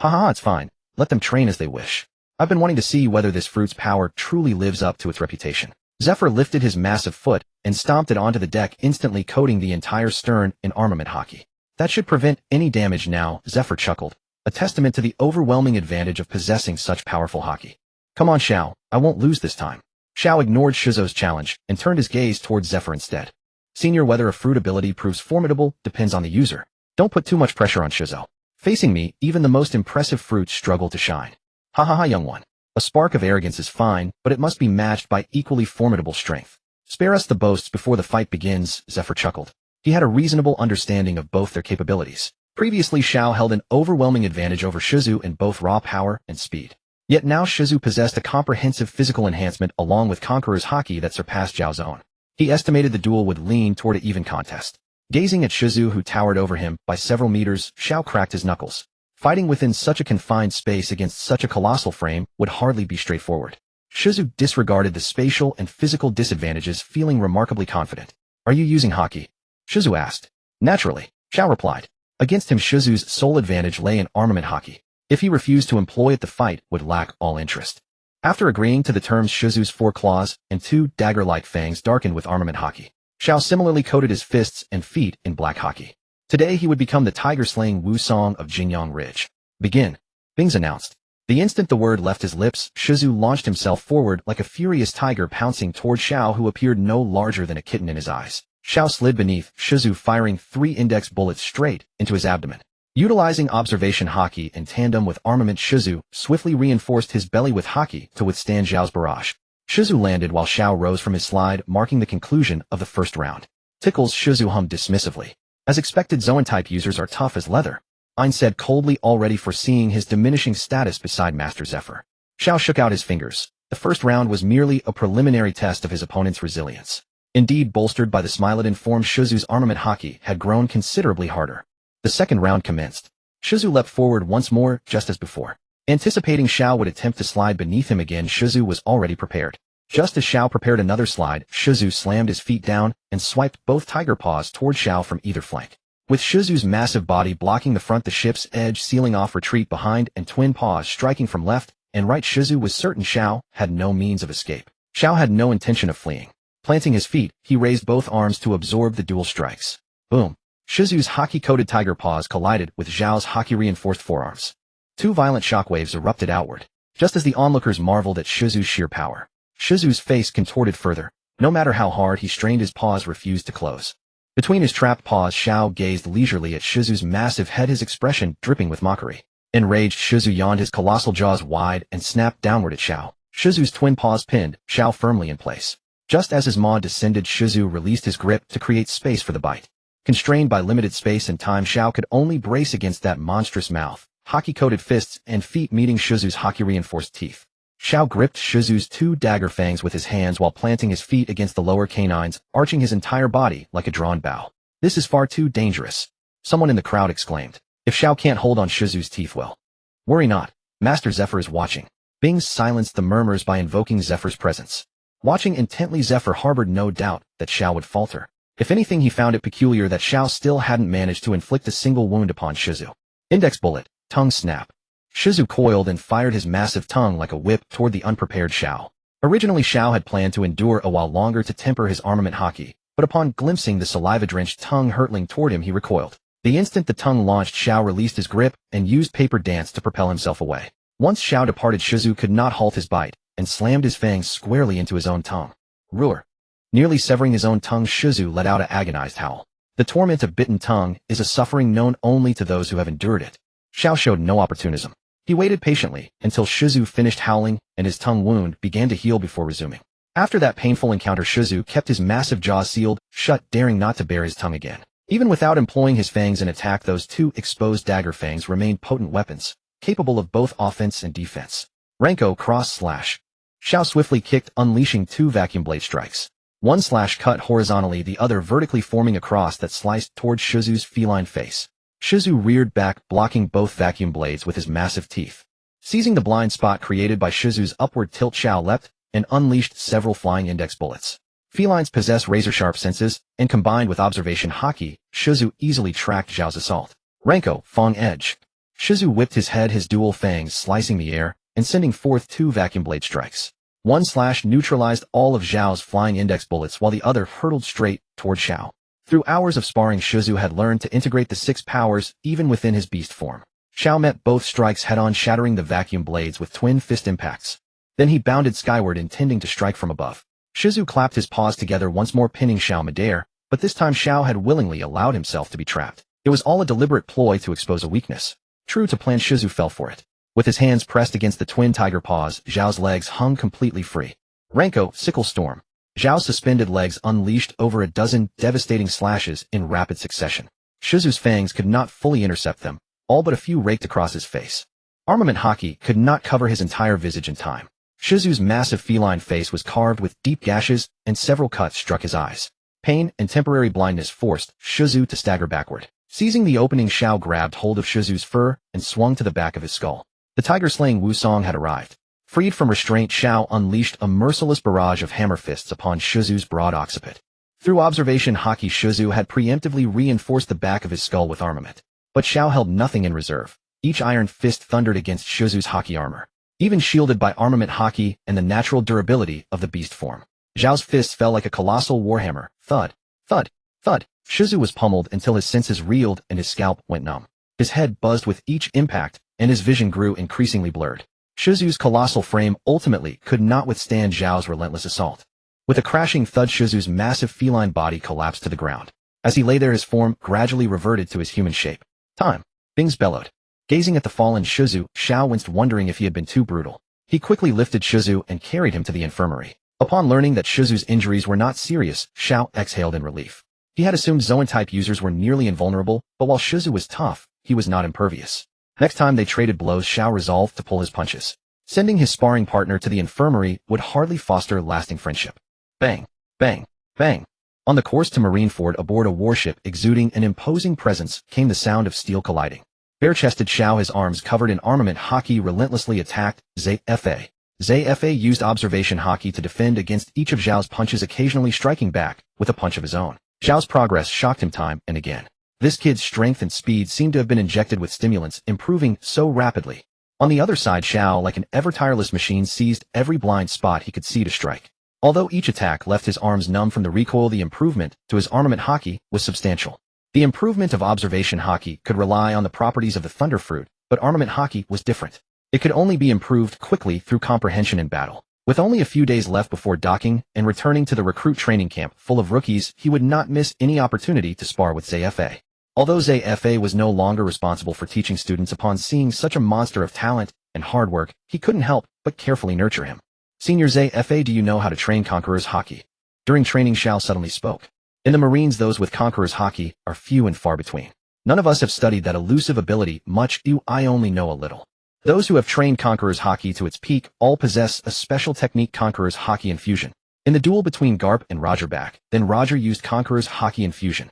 Speaker 1: Haha, it's fine. Let them train as they wish. I've been wanting to see whether this fruit's power truly lives up to its reputation. Zephyr lifted his massive foot and stomped it onto the deck, instantly coating the entire stern in armament hockey. That should prevent any damage now, Zephyr chuckled, a testament to the overwhelming advantage of possessing such powerful hockey. Come on, Xiao, I won't lose this time. Xiao ignored Shizuo's challenge and turned his gaze towards Zephyr instead. Senior, whether a fruit ability proves formidable depends on the user. Don't put too much pressure on Shizuo. Facing me, even the most impressive fruits struggle to shine. Ha ha ha, young one. A spark of arrogance is fine, but it must be matched by equally formidable strength. Spare us the boasts before the fight begins, Zephyr chuckled. He had a reasonable understanding of both their capabilities. Previously, Xiao held an overwhelming advantage over Shizu in both raw power and speed. Yet now Shizu possessed a comprehensive physical enhancement along with Conqueror's Haki that surpassed Zhao's own. He estimated the duel would lean toward an even contest. Gazing at Shizu, who towered over him by several meters, Xiao cracked his knuckles. Fighting within such a confined space against such a colossal frame would hardly be straightforward. Shizu disregarded the spatial and physical disadvantages, feeling remarkably confident. Are you using Haki? Shizu asked. Naturally, Xiao replied. Against him, Shizu's sole advantage lay in armament Haki. If he refused to employ it, the fight would lack all interest. After agreeing to the terms, Shizu's 4 claws and 2 dagger-like fangs darkened with armament Haki. Xiao similarly coated his fists and feet in black Haki. Today he would become the tiger-slaying Wusong of Jingyang Ridge. Begin, Bing's announced. The instant the word left his lips, Shizu launched himself forward like a furious tiger, pouncing toward Xiao, who appeared no larger than a kitten in his eyes. Xiao slid beneath Shizu, firing 3 index bullets straight into his abdomen. Utilizing observation Haki in tandem with armament, Shizu swiftly reinforced his belly with Haki to withstand Zhao's barrage. Shizu landed while Xiao rose from his slide, marking the conclusion of the first round. Tickles, Shizu hummed dismissively. As expected, Zoan-type users are tough as leather, Ein said coldly, already foreseeing his diminishing status beside Master Zephyr. Xiao shook out his fingers. The first round was merely a preliminary test of his opponent's resilience. Indeed, bolstered by the Smilodon form, Shizu's armament Haki had grown considerably harder. The second round commenced. Shizu leapt forward once more, just as before. Anticipating Xiao would attempt to slide beneath him again, Shizu was already prepared. Just as Xiao prepared another slide, Shizu slammed his feet down and swiped both tiger paws toward Xiao from either flank. With Shizu's massive body blocking the front, the ship's edge sealing off retreat behind, and twin paws striking from left and right, Shizu was certain Xiao had no means of escape. Xiao had no intention of fleeing. Planting his feet, he raised both arms to absorb the dual strikes. Boom! Shizu's Haki-coated tiger paws collided with Zhao's Haki-reinforced forearms. 2 violent shockwaves erupted outward, just as the onlookers marveled at Shizu's sheer power. Shizu's face contorted further. No matter how hard he strained, his paws refused to close. Between his trapped paws, Xiao gazed leisurely at Shizu's massive head, his expression dripping with mockery. Enraged, Shizu yawned, his colossal jaws wide, and snapped downward at Xiao. Shizu's twin paws pinned Xiao firmly in place. Just as his maw descended, Shizu released his grip to create space for the bite. Constrained by limited space and time, Xiao could only brace against that monstrous mouth, Haki-coated fists and feet meeting Shizu's Haki-reinforced teeth. Xiao gripped Shizu's 2 dagger fangs with his hands while planting his feet against the lower canines, arching his entire body like a drawn bow. This is far too dangerous, someone in the crowd exclaimed. If Xiao can't hold on Shizu's teeth, well, worry not. Master Zephyr is watching. Bing silenced the murmurs by invoking Zephyr's presence. Watching intently, Zephyr harbored no doubt that Xiao would falter. If anything, he found it peculiar that Xiao still hadn't managed to inflict a single wound upon Shizu. Index bullet, tongue snap. Shizu coiled and fired his massive tongue like a whip toward the unprepared Xiao. Originally, Xiao had planned to endure a while longer to temper his armament Haki, but upon glimpsing the saliva-drenched tongue hurtling toward him, he recoiled. The instant the tongue launched, Xiao released his grip and used paper dance to propel himself away. Once Xiao departed, Shizu could not halt his bite and slammed his fangs squarely into his own tongue. Ruler. Nearly severing his own tongue, Shizu let out an agonized howl. The torment of bitten tongue is a suffering known only to those who have endured it. Xiao showed no opportunism. He waited patiently until Shizu finished howling and his tongue wound began to heal before resuming. After that painful encounter, Shizu kept his massive jaws sealed shut, daring not to bare his tongue again. Even without employing his fangs in attack, those 2 exposed dagger fangs remained potent weapons, capable of both offense and defense. Renko cross slash. Xiao swiftly kicked, unleashing 2 vacuum blade strikes. One slash cut horizontally, the other vertically, forming a cross that sliced towards Shizu's feline face. Shizu reared back, blocking both vacuum blades with his massive teeth. Seizing the blind spot created by Shizu's upward tilt, Xiao leapt and unleashed several flying index bullets. Felines possess razor-sharp senses, and combined with observation Haki, Shizu easily tracked Zhao's assault. Renko, Fong Edge. Shizu whipped his head, his dual fangs slicing the air and sending forth 2 vacuum blade strikes. One slash neutralized all of Zhao's flying index bullets while the other hurtled straight toward Xiao. Through hours of sparring, Shizu had learned to integrate the 6 powers even within his beast form. Xiao met both strikes head-on, shattering the vacuum blades with twin fist impacts. Then he bounded skyward, intending to strike from above. Shizu clapped his paws together once more, pinning Xiao midair, but this time Xiao had willingly allowed himself to be trapped. It was all a deliberate ploy to expose a weakness. True to plan, Shizu fell for it. With his hands pressed against the twin tiger paws, Zhao's legs hung completely free. Ranko, sickle storm. Zhao's suspended legs unleashed over a dozen devastating slashes in rapid succession. Shizu's fangs could not fully intercept them, all but a few raked across his face. Armament Haki could not cover his entire visage in time. Shizu's massive feline face was carved with deep gashes, and several cuts struck his eyes. Pain and temporary blindness forced Shizu to stagger backward. Seizing the opening, Xiao grabbed hold of Shizu's fur and swung to the back of his skull. The tiger-slaying Wusong had arrived. Freed from restraint, Xiao unleashed a merciless barrage of hammer fists upon Shizu's broad occiput. Through observation Haki, Shizu had preemptively reinforced the back of his skull with armament. But Xiao held nothing in reserve. Each iron fist thundered against Shizu's Haki armor. Even shielded by armament Haki and the natural durability of the beast form, Zhao's fists fell like a colossal warhammer. Thud, thud, thud. Shizu was pummeled until his senses reeled and his scalp went numb. His head buzzed with each impact, and his vision grew increasingly blurred. Shizu's colossal frame ultimately could not withstand Zhao's relentless assault. With a crashing thud, Shizu's massive feline body collapsed to the ground. As he lay there, his form gradually reverted to his human shape. Time. Bings bellowed. Gazing at the fallen Shizu, Xiao winced, wondering if he had been too brutal. He quickly lifted Shizu and carried him to the infirmary. Upon learning that Shizu's injuries were not serious, Xiao exhaled in relief. He had assumed Zoan-type users were nearly invulnerable, but while Shizu was tough, he was not impervious. Next time they traded blows, Xiao resolved to pull his punches. Sending his sparring partner to the infirmary would hardly foster lasting friendship. Bang, bang, bang. On the course to Marineford aboard a warship exuding an imposing presence came the sound of steel colliding. Bare-chested Xiao, his arms covered in armament Haki, relentlessly attacked Zfa. Zfa used observation Haki to defend against each of Zhao's punches, occasionally striking back with a punch of his own. Zhao's progress shocked him time and again. This kid's strength and speed seemed to have been injected with stimulants, improving so rapidly. On the other side, Xiao, like an ever-tireless machine, seized every blind spot he could see to strike. Although each attack left his arms numb from the recoil, the improvement to his armament Haki was substantial. The improvement of observation Haki could rely on the properties of the Thunder Fruit, but armament Haki was different. It could only be improved quickly through comprehension in battle. With only a few days left before docking and returning to the recruit training camp full of rookies, he would not miss any opportunity to spar with Zfa. Although Zfa was no longer responsible for teaching students, upon seeing such a monster of talent and hard work, he couldn't help but carefully nurture him. Senior Zfa, do you know how to train Conqueror's Haki? During training, Xiao suddenly spoke. In the Marines, those with Conqueror's Haki are few and far between. None of us have studied that elusive ability much. I only know a little. Those who have trained Conqueror's Haki to its peak all possess a special technique, Conqueror's Haki Infusion. In the duel between Garp and Roger back, then Roger used Conqueror's Haki Infusion.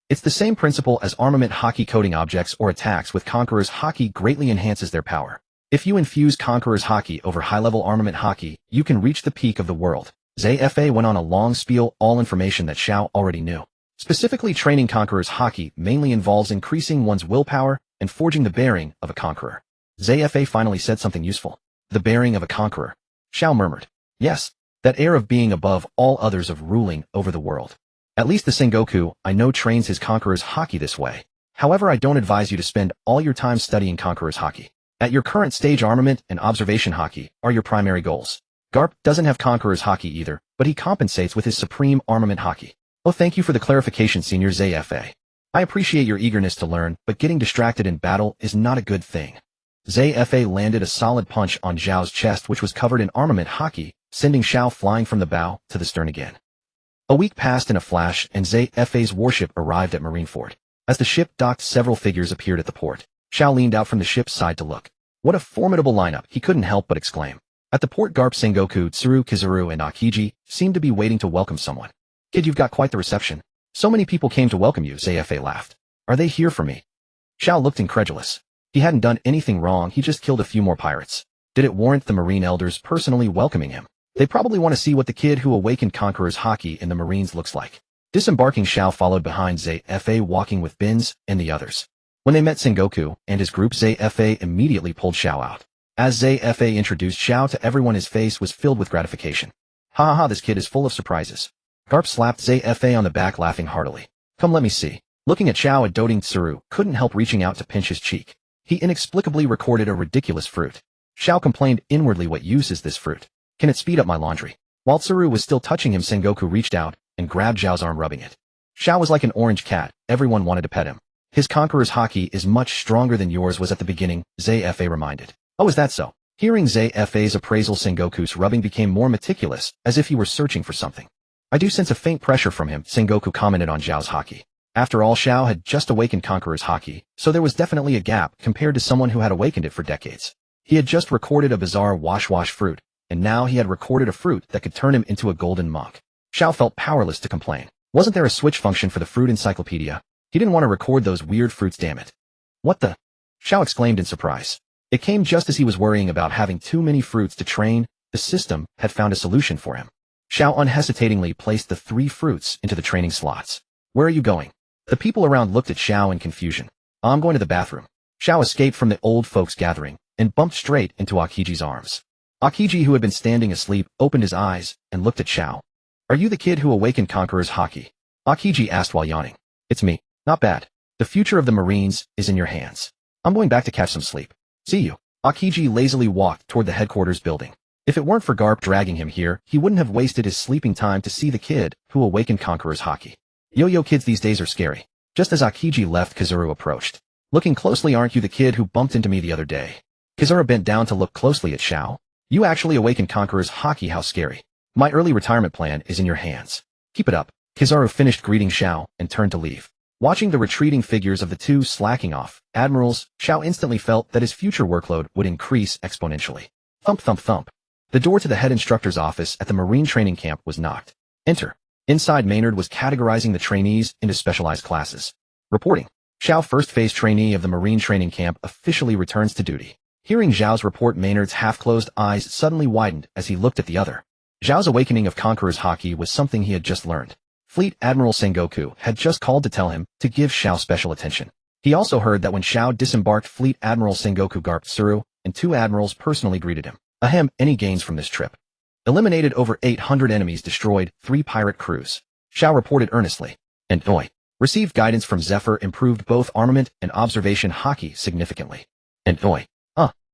Speaker 1: It's the same principle as armament Haki. Coding objects or attacks with Conqueror's Haki greatly enhances their power. If you infuse Conqueror's Haki over high-level armament Haki, you can reach the peak of the world. Zfa went on a long spiel, all information that Xiao already knew. Specifically, training Conqueror's Haki mainly involves increasing one's willpower and forging the bearing of a conqueror. Zfa finally said something useful. The bearing of a conqueror. Xiao murmured. Yes, that air of being above all others, of ruling over the world. At least the Sengoku I know trains his Conqueror's Haki this way. However, I don't advise you to spend all your time studying Conqueror's Haki. At your current stage, armament and observation Haki are your primary goals. Garp doesn't have Conqueror's Haki either, but he compensates with his supreme armament Haki. Oh, thank you for the clarification, Senior Zfa. I appreciate your eagerness to learn, but getting distracted in battle is not a good thing. Zfa landed a solid punch on Zhao's chest, which was covered in armament Haki, sending Xiao flying from the bow to the stern again. A week passed in a flash, and Zfa's warship arrived at Marineford. As the ship docked, several figures appeared at the port. Xiao leaned out from the ship's side to look. What a formidable lineup, he couldn't help but exclaim. At the port, Garp, Sengoku, Tsuru, Kizaru, and Akiji seemed to be waiting to welcome someone. Kid, you've got quite the reception. So many people came to welcome you, Zfa laughed. Are they here for me? Xiao looked incredulous. He hadn't done anything wrong, he just killed a few more pirates. Did it warrant the Marine elders personally welcoming him? They probably want to see what the kid who awakened Conqueror's Haki in the Marines looks like. Disembarking, Xiao followed behind Zfa, walking with Bins and the others. When they met Sengoku and his group, Zfa immediately pulled Xiao out. As Zfa introduced Xiao to everyone, his face was filled with gratification. Ha ha ha, this kid is full of surprises. Garp slapped Zfa on the back, laughing heartily. Come, let me see. Looking at Xiao, a doting Tsuru couldn't help reaching out to pinch his cheek. He inexplicably recorded a ridiculous fruit. Xiao complained inwardly, what use is this fruit? Can it speed up my laundry? While Tsuru was still touching him, Sengoku reached out and grabbed Zhao's arm, rubbing it. Xiao was like an orange cat, everyone wanted to pet him. His Conqueror's Haki is much stronger than yours was at the beginning, Zfa reminded. Oh, is that so? Hearing Zfa's appraisal, Sengoku's rubbing became more meticulous, as if he were searching for something. I do sense a faint pressure from him, Sengoku commented on Zhao's haki. After all, Zhao had just awakened Conqueror's haki, so there was definitely a gap compared to someone who had awakened it for decades. He had just recorded a bizarre wash-wash fruit, and now he had recorded a fruit that could turn him into a golden monk. Zhao felt powerless to complain. Wasn't there a switch function for the fruit encyclopedia? He didn't want to record those weird fruits, damn it. What the? Zhao exclaimed in surprise. It came just as he was worrying about having too many fruits to train. The system had found a solution for him. Zhao unhesitatingly placed the 3 fruits into the training slots. Where are you going? The people around looked at Zhao in confusion. I'm going to the bathroom. Zhao escaped from the old folks gathering and bumped straight into Akiji's arms. Akiji, who had been standing asleep, opened his eyes and looked at Zhao. Are you the kid who awakened Conqueror's haki? Akiji asked while yawning. It's me. Not bad. The future of the Marines is in your hands. I'm going back to catch some sleep. See you. Akiji lazily walked toward the headquarters building. If it weren't for Garp dragging him here, he wouldn't have wasted his sleeping time to see the kid who awakened Conqueror's haki. Yo-yo kids these days are scary. Just as Akiji left, Kizuru approached. Looking closely, aren't you the kid who bumped into me the other day? Kizuru bent down to look closely at Zhao. You actually awakened Conqueror's haki, how scary. My early retirement plan is in your hands. Keep it up. Kizuru finished greeting Zhao and turned to leave. Watching the retreating figures of the two slacking off admirals, Zhao instantly felt that his future workload would increase exponentially. Thump thump thump. The door to the head instructor's office at the Marine training camp was knocked. Enter. Inside, Maynard was categorizing the trainees into specialized classes. Reporting. Zhao, first phase trainee of the Marine training camp, officially returns to duty. Hearing Zhao's report, Maynard's half-closed eyes suddenly widened as he looked at the other. Zhao's awakening of Conqueror's haki was something he had just learned. Fleet Admiral Sengoku had just called to tell him to give Zhao special attention. He also heard that when Zhao disembarked, Fleet Admiral Sengoku Garp Tsuru and 2 admirals personally greeted him. Ahem, any gains from this trip? Eliminated over 800 enemies, destroyed 3 pirate crews. Zhao reported earnestly. And oi. Received guidance from Zephyr, improved both armament and observation haki significantly. And oi.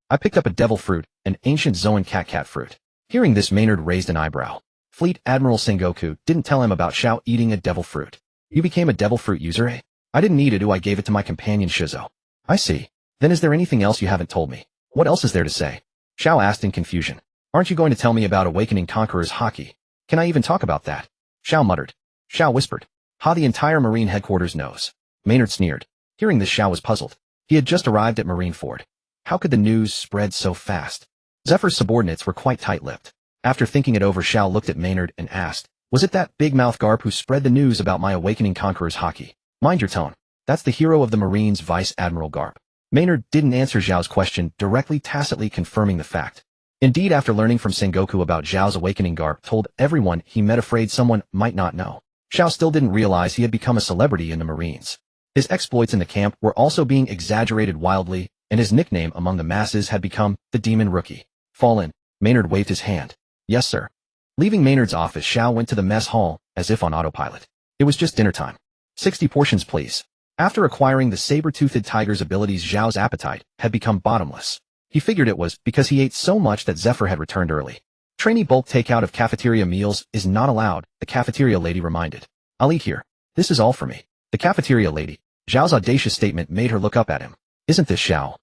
Speaker 1: I picked up a devil fruit, an ancient Zoan cat fruit. Hearing this, Maynard raised an eyebrow. Fleet Admiral Sengoku didn't tell him about Zhao eating a devil fruit. You became a devil fruit user, eh? I didn't need it, I gave it to my companion Shizo. I see. Then is there anything else you haven't told me? What else is there to say? Zhao asked in confusion. Aren't you going to tell me about awakening Conqueror's haki? Can I even talk about that? Zhao muttered. Zhao whispered. Ha, the entire Marine headquarters knows. Maynard sneered. Hearing this, Zhao was puzzled. He had just arrived at Marineford. How could the news spread so fast? Zephyr's subordinates were quite tight-lipped. After thinking it over, Zhao looked at Maynard and asked, was it that big-mouth Garp who spread the news about my awakening Conqueror's haki? Mind your tone. That's the hero of the Marines, Vice Admiral Garp. Maynard didn't answer Zhao's question directly, tacitly confirming the fact. Indeed, after learning from Sengoku about Zhao's awakening, Garp told everyone he met, afraid someone might not know. Zhao still didn't realize he had become a celebrity in the Marines. His exploits in the camp were also being exaggerated wildly, and his nickname among the masses had become the Demon Rookie. Fall in. Maynard waved his hand. Yes, sir. Leaving Maynard's office, Zhao went to the mess hall, as if on autopilot. It was just dinner time. 60 portions, please. After acquiring the saber-toothed tiger's abilities, Zhao's appetite had become bottomless. He figured it was because he ate so much that Zephyr had returned early. Trainee bulk takeout of cafeteria meals is not allowed, the cafeteria lady reminded. I'll eat here. This is all for me. The cafeteria lady. Zhao's audacious statement made her look up at him. Isn't this Zhao?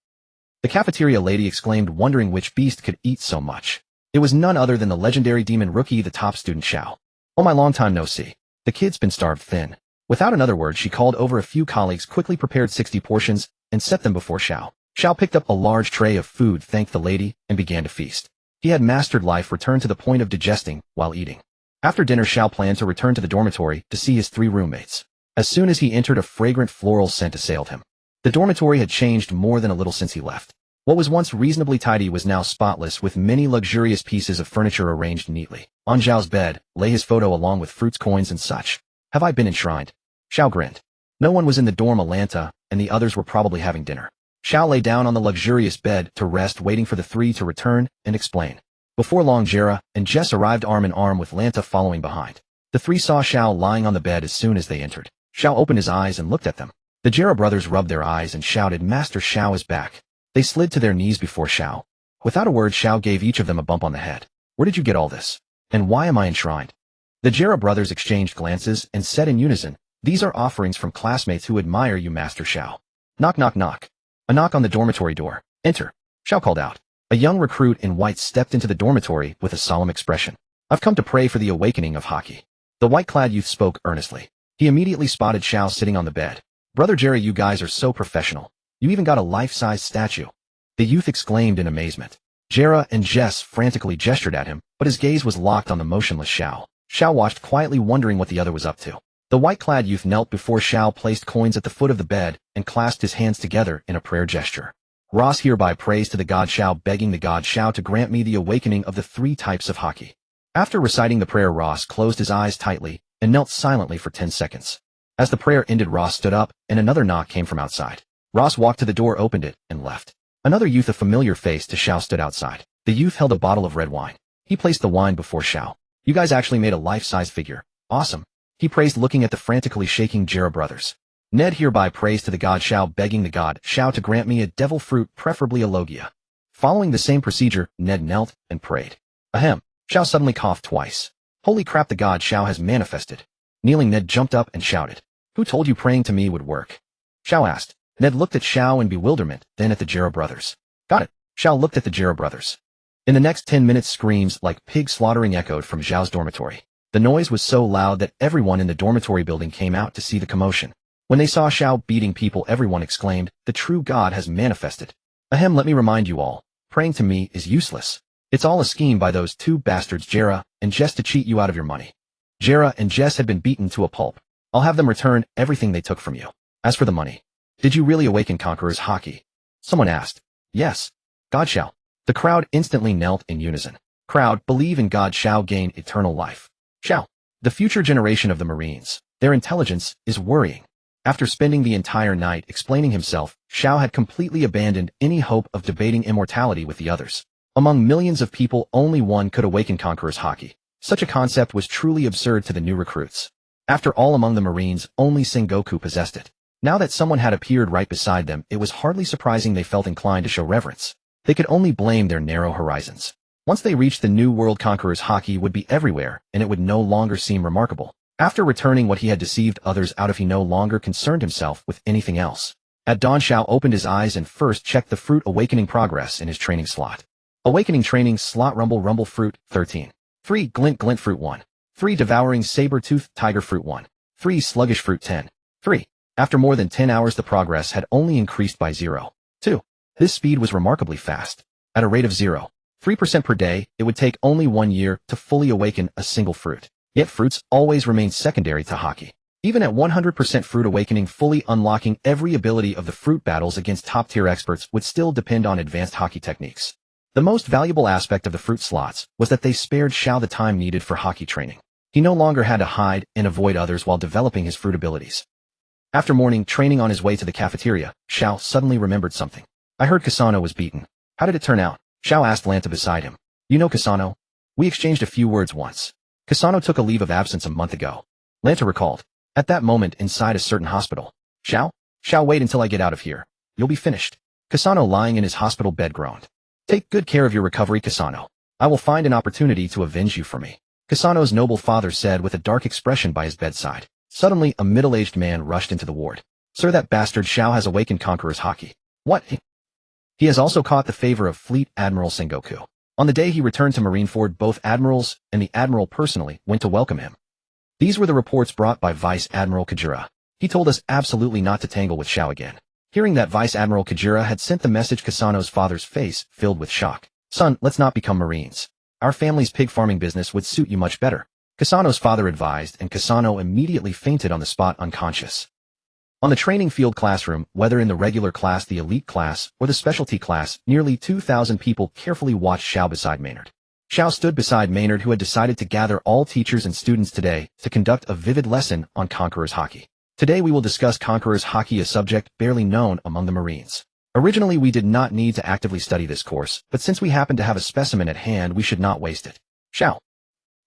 Speaker 1: The cafeteria lady exclaimed, wondering which beast could eat so much. It was none other than the legendary Demon Rookie, the top student Zhao. Oh, my long time no see. The kid's been starved thin. Without another word, she called over a few colleagues, quickly prepared 60 portions, and set them before Zhao. Zhao picked up a large tray of food, thanked the lady, and began to feast. He had mastered life, returned to the point of digesting while eating. After dinner, Zhao planned to return to the dormitory to see his 3 roommates. As soon as he entered, a fragrant floral scent assailed him. The dormitory had changed more than a little since he left. What was once reasonably tidy was now spotless, with many luxurious pieces of furniture arranged neatly. On Zhao's bed lay his photo along with fruits, coins, and such. Have I been enshrined? Zhao grinned. No one was in the dorm. Alanta and the others were probably having dinner. Zhao lay down on the luxurious bed to rest, waiting for the 3 to return and explain. Before long, Jera and Jess arrived, arm in arm, with Lanta following behind. The 3 saw Zhao lying on the bed as soon as they entered. Zhao opened his eyes and looked at them. The Jera brothers rubbed their eyes and shouted, Master Zhao is back. They slid to their knees before Zhao. Without a word, Zhao gave each of them a bump on the head. Where did you get all this? And why am I enshrined? The Jera brothers exchanged glances and said in unison, these are offerings from classmates who admire you, Master Zhao. Knock knock knock. A knock on the dormitory door. Enter. Zhao called out. A young recruit in white stepped into the dormitory with a solemn expression. I've come to pray for the awakening of Hie. The white-clad youth spoke earnestly. He immediately spotted Xiao sitting on the bed. Brother Jerry, you guys are so professional. You even got a life-size statue. The youth exclaimed in amazement. Jera and Jess frantically gestured at him, but his gaze was locked on the motionless Xiao. Xiao watched quietly, wondering what the other was up to. The white-clad youth knelt before Xiao, placed coins at the foot of the bed, and clasped his hands together in a prayer gesture. Ross hereby prays to the god Xiao, begging the god Xiao to grant me the awakening of the 3 types of Hie. After reciting the prayer, Ross closed his eyes tightly and knelt silently for 10 seconds. As the prayer ended, Ross stood up, and another knock came from outside. Ross walked to the door, opened it, and left. Another youth, a familiar face to Xiao, stood outside. The youth held a bottle of red wine. He placed the wine before Xiao. You guys actually made a life-size figure. Awesome. He praised, looking at the frantically shaking Jera brothers. Ned hereby prays to the god Xiao, begging the god Xiao to grant me a devil fruit, preferably a logia. Following the same procedure, Ned knelt and prayed. Ahem. Xiao suddenly coughed twice. Holy crap, the god Xiao has manifested. Kneeling, Ned jumped up and shouted. Who told you praying to me would work? Xiao asked. Ned looked at Xiao in bewilderment, then at the Jera brothers. Got it. Xiao looked at the Jera brothers. In the next 10 minutes, screams like pig slaughtering echoed from Xiao's dormitory. The noise was so loud that everyone in the dormitory building came out to see the commotion. When they saw Xiao beating people, everyone exclaimed, the true god has manifested. Ahem, let me remind you all, praying to me is useless. It's all a scheme by those 2 bastards Jera and Jess to cheat you out of your money. Jera and Jess had been beaten to a pulp. I'll have them return everything they took from you. As for the money, did you really awaken Conqueror's Hie? Someone asked. Yes. God Xiao. The crowd instantly knelt in unison. Crowd, believe in God Xiao, gain eternal life. Xiao. The future generation of the Marines. Their intelligence is worrying. After spending the entire night explaining himself, Xiao had completely abandoned any hope of debating immortality with the others. Among millions of people, only one could awaken Conqueror's Hie. Such a concept was truly absurd to the new recruits. After all, among the Marines, only Sengoku possessed it. Now that someone had appeared right beside them, it was hardly surprising they felt inclined to show reverence. They could only blame their narrow horizons. Once they reached the new world, Conqueror's Hie would be everywhere, and it would no longer seem remarkable. After returning what he had deceived others out of, he no longer concerned himself with anything else. At dawn, Xiao opened his eyes and first checked the fruit awakening progress in his training slot. Awakening training slot: rumble fruit 13. 3 glint fruit 1. 3 devouring saber-tooth tiger fruit 1. 3 sluggish fruit 10. 3. After more than 10 hours, the progress had only increased by 0.2. This speed was remarkably fast. At a rate of 0.3% per day, it would take only 1 year to fully awaken a single fruit. Yet fruits always remained secondary to Hie. Even at 100% fruit awakening, fully unlocking every ability of the fruit battles against top-tier experts would still depend on advanced Hie techniques. The most valuable aspect of the fruit slots was that they spared Xiao the time needed for Hie training. He no longer had to hide and avoid others while developing his fruit abilities. After morning training, on his way to the cafeteria, Xiao suddenly remembered something. I heard Kasano was beaten. How did it turn out? Xiao asked Lanta beside him. You know Kasano? We exchanged a few words once. Kasano took a leave of absence a month ago. Lanta recalled. At that moment, inside a certain hospital. Xiao, wait until I get out of here. You'll be finished. Kasano, lying in his hospital bed, groaned. Take good care of your recovery, Kasano. I will find an opportunity to avenge you for me. Kasano's noble father said with a dark expression by his bedside. Suddenly, a middle-aged man rushed into the ward. Sir, that bastard Xiao has awakened Conqueror's Hie. What? He has also caught the favor of Fleet Admiral Sengoku. On the day he returned to Marineford, both admirals and the admiral personally went to welcome him. These were the reports brought by Vice Admiral Kajura. He told us absolutely not to tangle with Xiao again. Hearing that Vice Admiral Kajura had sent the message, Kasano's father's face filled with shock. Son, let's not become Marines. Our family's pig farming business would suit you much better. Kasano's father advised, and Kasano immediately fainted on the spot, unconscious. On the training field classroom, whether in the regular class, the elite class, or the specialty class, nearly 2,000 people carefully watched Xiao beside Maynard. Xiao stood beside Maynard, who had decided to gather all teachers and students today to conduct a vivid lesson on Conqueror's Hie. Today we will discuss Conqueror's Hie, a subject barely known among the Marines. Originally, we did not need to actively study this course, but since we happen to have a specimen at hand, we should not waste it. Xiao.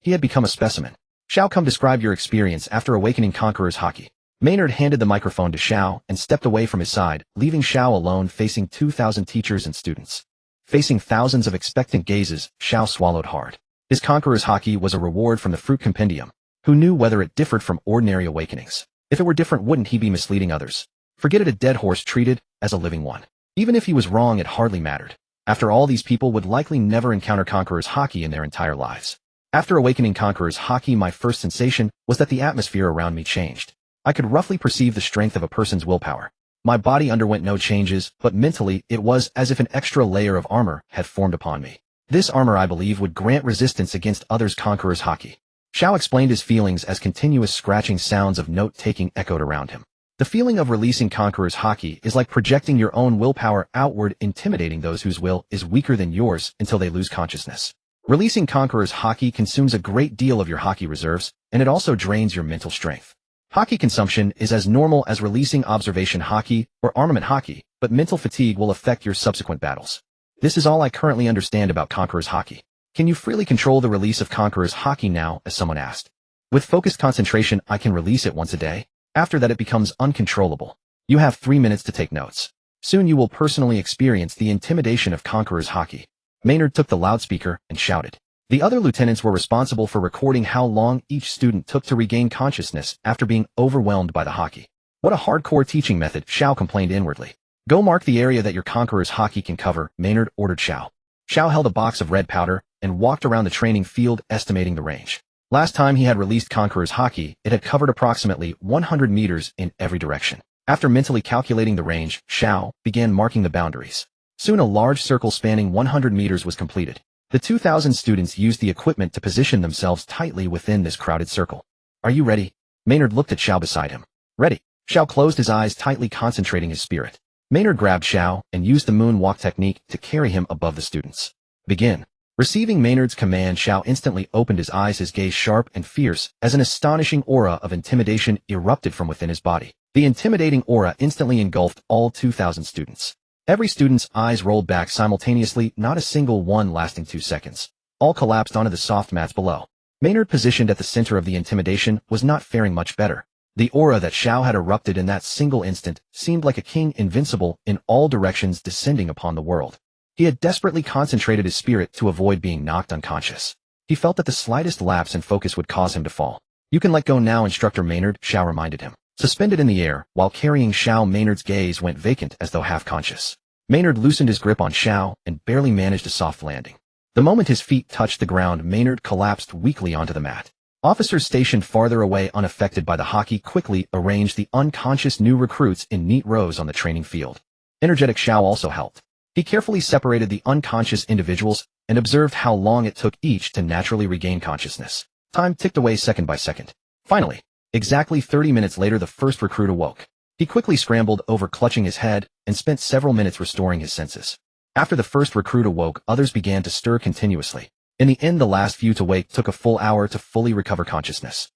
Speaker 1: He had become a specimen. Xiao, come describe your experience after awakening Conqueror's Hie. Maynard handed the microphone to Xiao and stepped away from his side, leaving Xiao alone facing 2,000 teachers and students. Facing thousands of expectant gazes, Xiao swallowed hard. His Conqueror's Hie was a reward from the Fruit Compendium. Who knew whether it differed from ordinary awakenings? If it were different, wouldn't he be misleading others? Forget it, a dead horse treated as a living one. Even if he was wrong, it hardly mattered. After all, these people would likely never encounter Conqueror's Haki in their entire lives. After awakening Conqueror's Haki, my first sensation was that the atmosphere around me changed. I could roughly perceive the strength of a person's willpower. My body underwent no changes, but mentally it was as if an extra layer of armor had formed upon me. This armor, I believe, would grant resistance against others' Conqueror's Haki. Xiao explained his feelings as continuous scratching sounds of note-taking echoed around him. The feeling of releasing Conqueror's Haki is like projecting your own willpower outward, intimidating those whose will is weaker than yours until they lose consciousness. Releasing Conqueror's Haki consumes a great deal of your Haki reserves, and it also drains your mental strength. Haki consumption is as normal as releasing observation Haki or armament Haki, but mental fatigue will affect your subsequent battles. This is all I currently understand about Conqueror's Haki. Can you freely control the release of Conqueror's Haki now, as someone asked? With focused concentration, I can release it once a day. After that, it becomes uncontrollable. You have 3 minutes to take notes. Soon you will personally experience the intimidation of Conqueror's Haki. Maynard took the loudspeaker and shouted. The other lieutenants were responsible for recording how long each student took to regain consciousness after being overwhelmed by the Haki. What a hardcore teaching method, Xiao complained inwardly. Go mark the area that your Conqueror's Haki can cover, Maynard ordered Xiao. Xiao held a box of red powder and walked around the training field, estimating the range. Last time he had released Conqueror's Haki, it had covered approximately 100 meters in every direction. After mentally calculating the range, Xiao began marking the boundaries. Soon a large circle spanning 100 meters was completed. The 2,000 students used the equipment to position themselves tightly within this crowded circle. Are you ready? Maynard looked at Xiao beside him. Ready. Xiao closed his eyes, tightly concentrating his spirit. Maynard grabbed Xiao and used the moonwalk technique to carry him above the students. Begin. Receiving Maynard's command, Xiao instantly opened his eyes, his gaze sharp and fierce, as an astonishing aura of intimidation erupted from within his body. The intimidating aura instantly engulfed all 2,000 students. Every student's eyes rolled back simultaneously, not a single one lasting 2 seconds. All collapsed onto the soft mats below. Maynard, positioned at the center of the intimidation, was not faring much better. The aura that Xiao had erupted in that single instant seemed like a king, invincible in all directions, descending upon the world. He had desperately concentrated his spirit to avoid being knocked unconscious. He felt that the slightest lapse in focus would cause him to fall. You can let go now, Instructor Maynard, Xiao reminded him. Suspended in the air, while carrying Xiao, Maynard's gaze went vacant as though half-conscious. Maynard loosened his grip on Xiao and barely managed a soft landing. The moment his feet touched the ground, Maynard collapsed weakly onto the mat. Officers stationed farther away, unaffected by the Haki, quickly arranged the unconscious new recruits in neat rows on the training field. Energetic Xiao also helped. He carefully separated the unconscious individuals and observed how long it took each to naturally regain consciousness. Time ticked away second by second. Finally, exactly 30 minutes later, the first recruit awoke. He quickly scrambled over, clutching his head, and spent several minutes restoring his senses. After the first recruit awoke, others began to stir continuously. In the end, the last few to wake took a full hour to fully recover consciousness.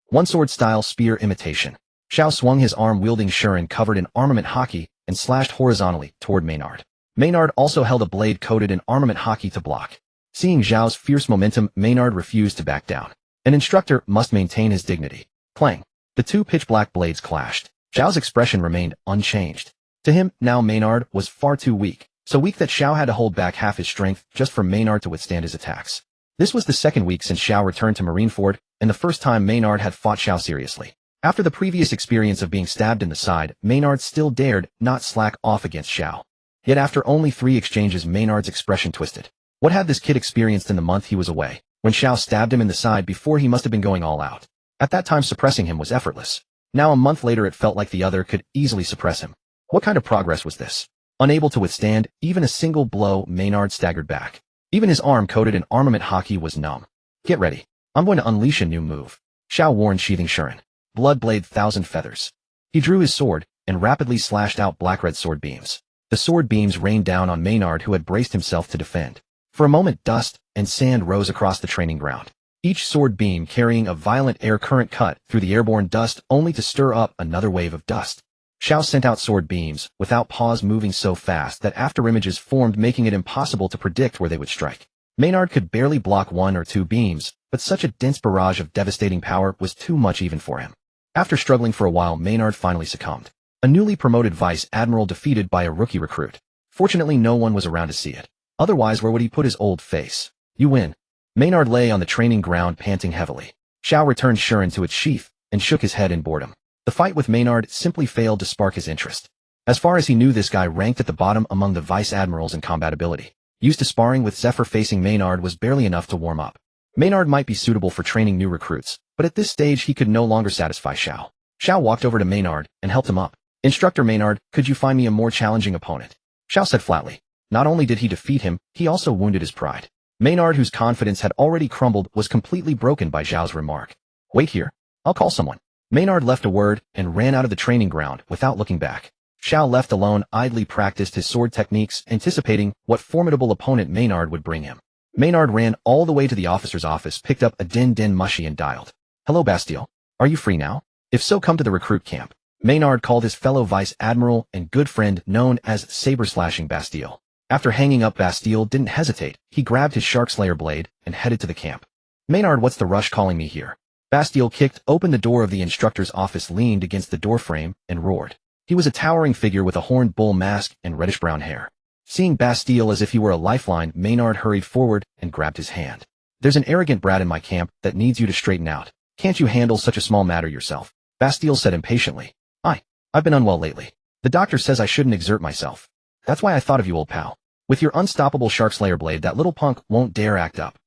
Speaker 1: One-sword-style spear imitation. Xiao swung his arm, wielding Shuren covered in armament Haki, and slashed horizontally toward Maynard. Maynard also held a blade coated in armament Haki to block. Seeing Xiao's fierce momentum, Maynard refused to back down. An instructor must maintain his dignity. Clang. The two pitch-black blades clashed. Xiao's expression remained unchanged. To him, now Maynard was far too weak, so weak that Xiao had to hold back half his strength just for Maynard to withstand his attacks. This was the second week since Xiao returned to Marineford, and the first time Maynard had fought Xiao seriously. After the previous experience of being stabbed in the side, Maynard still dared not slack off against Xiao. Yet after only 3 exchanges, Maynard's expression twisted. What had this kid experienced in the month he was away? When Xiao stabbed him in the side before, he must have been going all out. At that time, suppressing him was effortless. Now, a month later, it felt like the other could easily suppress him. What kind of progress was this? Unable to withstand even a single blow, Maynard staggered back. Even his arm coated in armament Haki was numb. Get ready. I'm going to unleash a new move, Xiao warned, sheathing Shuren. Blood blade, 1,000 feathers. He drew his sword and rapidly slashed out black-red sword beams. The sword beams rained down on Maynard, who had braced himself to defend. For a moment, dust and sand rose across the training ground. Each sword beam carrying a violent air current cut through the airborne dust, only to stir up another wave of dust. Xiao sent out sword beams, without pause, moving so fast that afterimages formed, making it impossible to predict where they would strike. Maynard could barely block 1 or 2 beams, but such a dense barrage of devastating power was too much even for him. After struggling for a while, Maynard finally succumbed. A newly promoted vice admiral defeated by a rookie recruit. Fortunately, no one was around to see it. Otherwise, where would he put his old face? You win. Maynard lay on the training ground, panting heavily. Xiao returned Shuren to its sheath and shook his head in boredom. The fight with Maynard simply failed to spark his interest. As far as he knew, this guy ranked at the bottom among the vice admirals in combatability. Used to sparring with Zephyr facing Maynard was barely enough to warm up. Maynard might be suitable for training new recruits, but at this stage he could no longer satisfy Xiao. Xiao walked over to Maynard and helped him up. Instructor Maynard, could you find me a more challenging opponent? Xiao said flatly. Not only did he defeat him, he also wounded his pride. Maynard, whose confidence had already crumbled, was completely broken by Xiao's remark. Wait here. I'll call someone. Maynard left a word and ran out of the training ground without looking back. Xiao, left alone, idly practiced his sword techniques, anticipating what formidable opponent Maynard would bring him. Maynard ran all the way to the officer's office, picked up a din mushy and dialed. Hello, Bastille. Are you free now? If so, come to the recruit camp. Maynard called his fellow vice admiral and good friend known as saber-slashing Bastille. After hanging up, Bastille didn't hesitate. He grabbed his shark slayer blade and headed to the camp. Maynard, what's the rush calling me here? Bastille kicked open the door of the instructor's office, leaned against the doorframe, and roared. He was a towering figure with a horned bull mask and reddish-brown hair. Seeing Bastille as if he were a lifeline, Maynard hurried forward and grabbed his hand. There's an arrogant brat in my camp that needs you to straighten out. Can't you handle such a small matter yourself? Bastille said impatiently. I've been unwell lately. The doctor says I shouldn't exert myself. That's why I thought of you, old pal. With your unstoppable shark slayer blade, that little punk won't dare act up.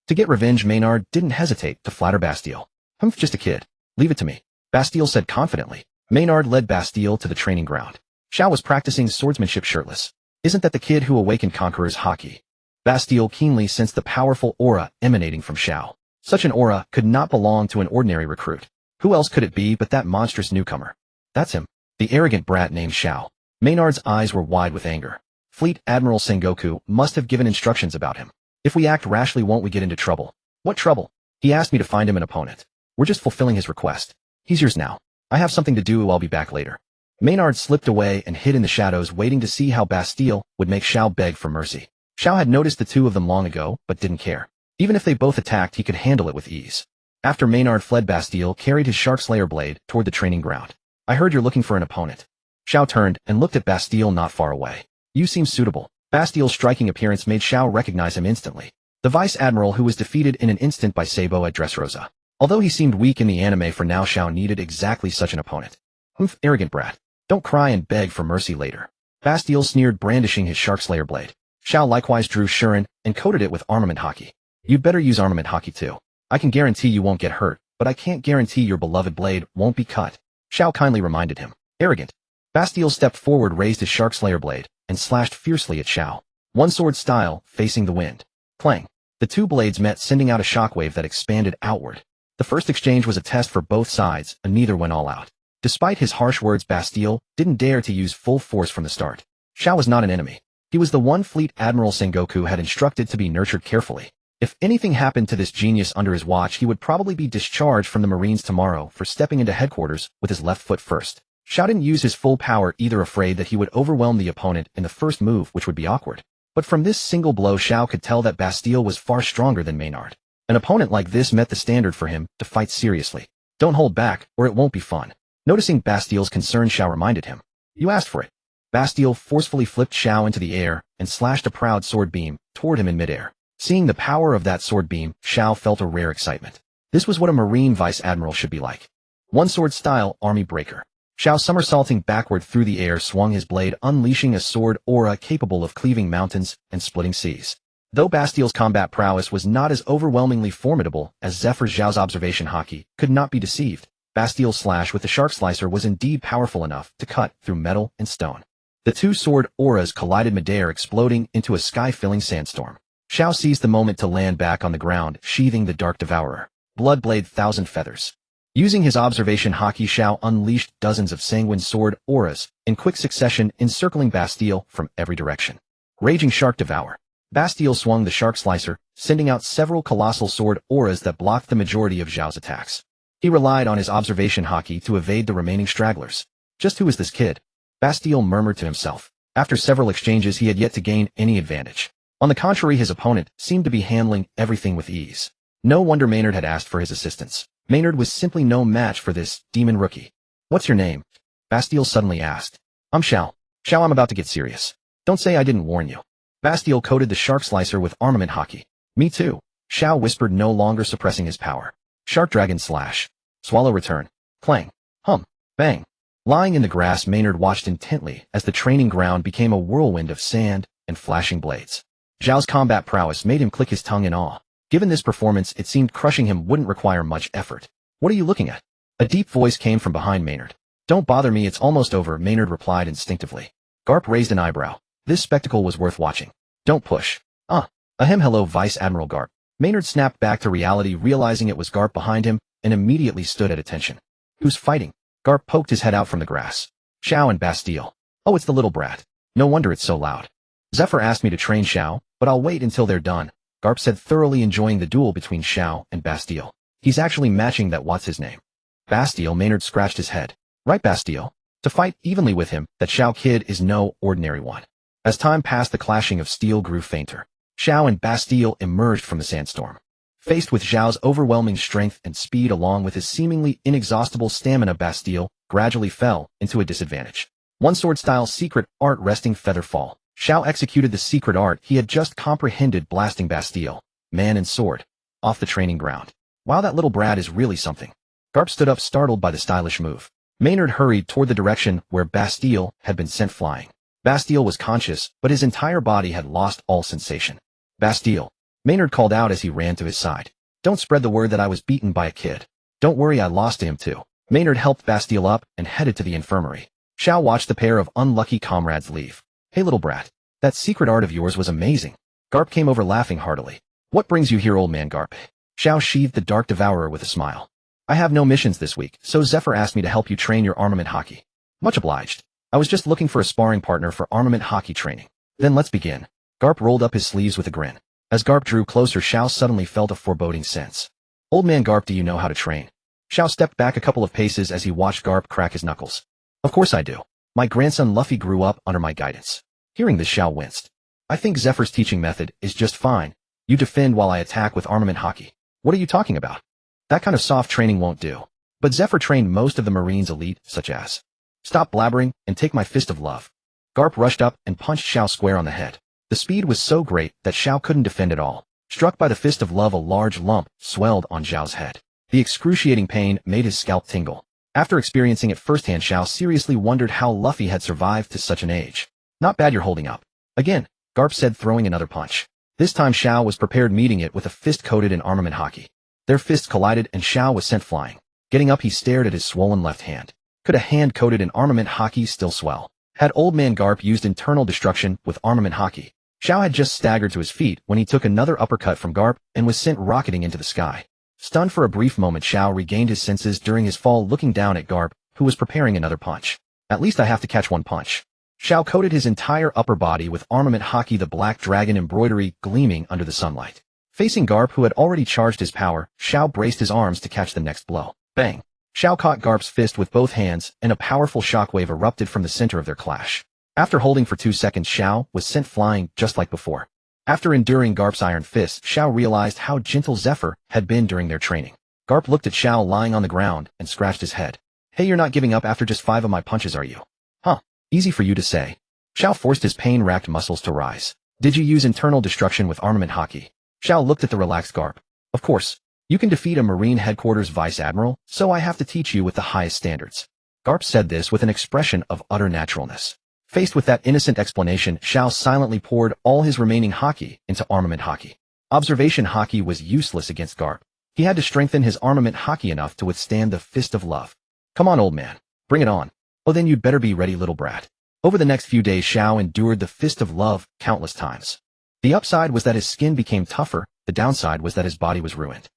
Speaker 1: To get revenge, Maynard didn't hesitate to flatter Bastille. Humph, just a kid. Leave it to me, Bastille said confidently. Maynard led Bastille to the training ground. Xiao was practicing swordsmanship shirtless. Isn't that the kid who awakened Conqueror's Haki? Bastille keenly sensed the powerful aura emanating from Xiao. Such an aura could not belong to an ordinary recruit. Who else could it be but that monstrous newcomer? That's him. The arrogant brat named Xiao. Maynard's eyes were wide with anger. Fleet Admiral Sengoku must have given instructions about him. If we act rashly, won't we get into trouble? What trouble? He asked me to find him an opponent. We're just fulfilling his request. He's yours now. I have something to do, I'll be back later. Maynard slipped away and hid in the shadows, waiting to see how Bastille would make Xiao beg for mercy. Xiao had noticed the two of them long ago, but didn't care. Even if they both attacked, he could handle it with ease. After Maynard fled, Bastille carried his shark slayer blade toward the training ground. I heard you're looking for an opponent. Xiao turned and looked at Bastille not far away. You seem suitable. Bastille's striking appearance made Xiao recognize him instantly. The vice admiral who was defeated in an instant by Sabo at Dressrosa. Although he seemed weak in the anime, for now Xiao needed exactly such an opponent. Humph, arrogant brat. Don't cry and beg for mercy later. Bastille sneered, brandishing his shark slayer blade. Xiao likewise drew Shuren and coated it with armament haki. You'd better use armament haki too. I can guarantee you won't get hurt, but I can't guarantee your beloved blade won't be cut. Xiao kindly reminded him. Arrogant. Bastille stepped forward, raised his shark slayer blade, and slashed fiercely at Xiao. One sword style, facing the wind. Clang. The two blades met, sending out a shockwave that expanded outward. The first exchange was a test for both sides, and neither went all out. Despite his harsh words, Bastille didn't dare to use full force from the start. Xiao was not an enemy. He was the one Fleet Admiral Sengoku had instructed to be nurtured carefully. If anything happened to this genius under his watch, he would probably be discharged from the Marines tomorrow for stepping into headquarters with his left foot first. Xiao didn't use his full power either, afraid that he would overwhelm the opponent in the first move, which would be awkward. But from this single blow, Xiao could tell that Bastille was far stronger than Maynard. An opponent like this met the standard for him to fight seriously. Don't hold back, or it won't be fun. Noticing Bastille's concern, Xiao reminded him. You asked for it. Bastille forcefully flipped Xiao into the air and slashed a proud sword beam toward him in midair. Seeing the power of that sword beam, Xiao felt a rare excitement. This was what a Marine Vice Admiral should be like. One sword style, Army Breaker. Xiao, somersaulting backward through the air, swung his blade, unleashing a sword aura capable of cleaving mountains and splitting seas. Though Bastille's combat prowess was not as overwhelmingly formidable as Zephyr, Xiao's observation haki could not be deceived. Bastille's slash with the shark slicer was indeed powerful enough to cut through metal and stone. The two sword auras collided midair, exploding into a sky-filling sandstorm. Xiao seized the moment to land back on the ground, sheathing the Dark Devourer, Bloodblade Thousand Feathers. Using his observation haki, Xiao unleashed dozens of sanguine sword auras in quick succession, encircling Bastille from every direction. Raging Shark Devour. Bastille swung the shark slicer, sending out several colossal sword auras that blocked the majority of Xiao's attacks. He relied on his observation haki to evade the remaining stragglers. Just who is this kid? Bastille murmured to himself. After several exchanges, he had yet to gain any advantage. On the contrary, his opponent seemed to be handling everything with ease. No wonder Maynard had asked for his assistance. Maynard was simply no match for this demon rookie. What's your name? Bastille suddenly asked. I'm Xiao. Xiao, I'm about to get serious. Don't say I didn't warn you. Bastille coated the shark slicer with armament haki. Me too. Xiao whispered, no longer suppressing his power. Shark Dragon Slash. Swallow Return. Clang. Hum. Bang. Lying in the grass, Maynard watched intently as the training ground became a whirlwind of sand and flashing blades. Zhao's combat prowess made him click his tongue in awe. Given this performance, it seemed crushing him wouldn't require much effort. What are you looking at? A deep voice came from behind Maynard. Don't bother me, it's almost over, Maynard replied instinctively. Garp raised an eyebrow. This spectacle was worth watching. Don't push. Ahem, hello, Vice Admiral Garp. Maynard snapped back to reality, realizing it was Garp behind him, and immediately stood at attention. Who's fighting? Garp poked his head out from the grass. Xiao and Bastille. Oh, it's the little brat. No wonder it's so loud. Zephyr asked me to train Xiao, but I'll wait until they're done, Garp said, thoroughly enjoying the duel between Xiao and Bastille. He's actually matching that what's his name. Bastille, Maynard scratched his head. Right, Bastille? To fight evenly with him, that Xiao kid is no ordinary one. As time passed, the clashing of steel grew fainter. Xiao and Bastille emerged from the sandstorm. Faced with Zhao's overwhelming strength and speed along with his seemingly inexhaustible stamina, Bastille gradually fell into a disadvantage. One sword-style secret art resting feather fall. Xiao executed the secret art he had just comprehended, blasting Bastille, man and sword, off the training ground. Wow, that little brat is really something. Garp stood up, startled by the stylish move. Maynard hurried toward the direction where Bastille had been sent flying. Bastille was conscious, but his entire body had lost all sensation. Bastille, Maynard called out as he ran to his side. Don't spread the word that I was beaten by a kid. Don't worry, I lost to him too. Maynard helped Bastille up and headed to the infirmary. Xiao watched the pair of unlucky comrades leave. Hey little brat, that secret art of yours was amazing. Garp came over laughing heartily. What brings you here, old man Garp? Xiao sheathed the Dark Devourer with a smile. I have no missions this week, so Zephyr asked me to help you train your armament hockey. Much obliged. I was just looking for a sparring partner for armament hockey training. Then let's begin. Garp rolled up his sleeves with a grin. As Garp drew closer, Xiao suddenly felt a foreboding sense. Old man Garp, do you know how to train? Xiao stepped back a couple of paces as he watched Garp crack his knuckles. Of course I do. My grandson Luffy grew up under my guidance. Hearing this, Xiao winced. I think Zephyr's teaching method is just fine. You defend while I attack with armament hockey. What are you talking about? That kind of soft training won't do. But Zephyr trained most of the Marines elite, such as. Stop blabbering and take my fist of love. Garp rushed up and punched Xiao square on the head. The speed was so great that Xiao couldn't defend at all. Struck by the fist of love, a large lump swelled on Zhao's head. The excruciating pain made his scalp tingle. After experiencing it firsthand, Xiao seriously wondered how Luffy had survived to such an age. Not bad, you're holding up. Again, Garp said, throwing another punch. This time Xiao was prepared, meeting it with a fist coated in armament hockey. Their fists collided and Xiao was sent flying. Getting up, he stared at his swollen left hand. Could a hand coated in armament hockey still swell? Had old man Garp used internal destruction with armament hockey? Xiao had just staggered to his feet when he took another uppercut from Garp and was sent rocketing into the sky. Stunned for a brief moment, Xiao regained his senses during his fall, looking down at Garp, who was preparing another punch. At least I have to catch one punch. Xiao coated his entire upper body with armament hockey, the black dragon embroidery gleaming under the sunlight. Facing Garp, who had already charged his power, Xiao braced his arms to catch the next blow. Bang! Xiao caught Garp's fist with both hands, and a powerful shockwave erupted from the center of their clash. After holding for 2 seconds, Xiao was sent flying just like before. After enduring Garp's iron fist, Xiao realized how gentle Zephyr had been during their training. Garp looked at Xiao lying on the ground and scratched his head. Hey, you're not giving up after just 5 of my punches, are you? Huh. Easy for you to say. Xiao forced his pain-racked muscles to rise. Did you use internal destruction with armament hockey? Xiao looked at the relaxed Garp. Of course. You can defeat a Marine headquarters vice admiral, so I have to teach you with the highest standards. Garp said this with an expression of utter naturalness. Faced with that innocent explanation, Xiao silently poured all his remaining hockey into armament hockey. Observation hockey was useless against Garp. He had to strengthen his armament hockey enough to withstand the fist of love. Come on, old man. Bring it on. Oh, then you'd better be ready, little brat. Over the next few days, Xiao endured the fist of love countless times. The upside was that his skin became tougher, the downside was that his body was ruined.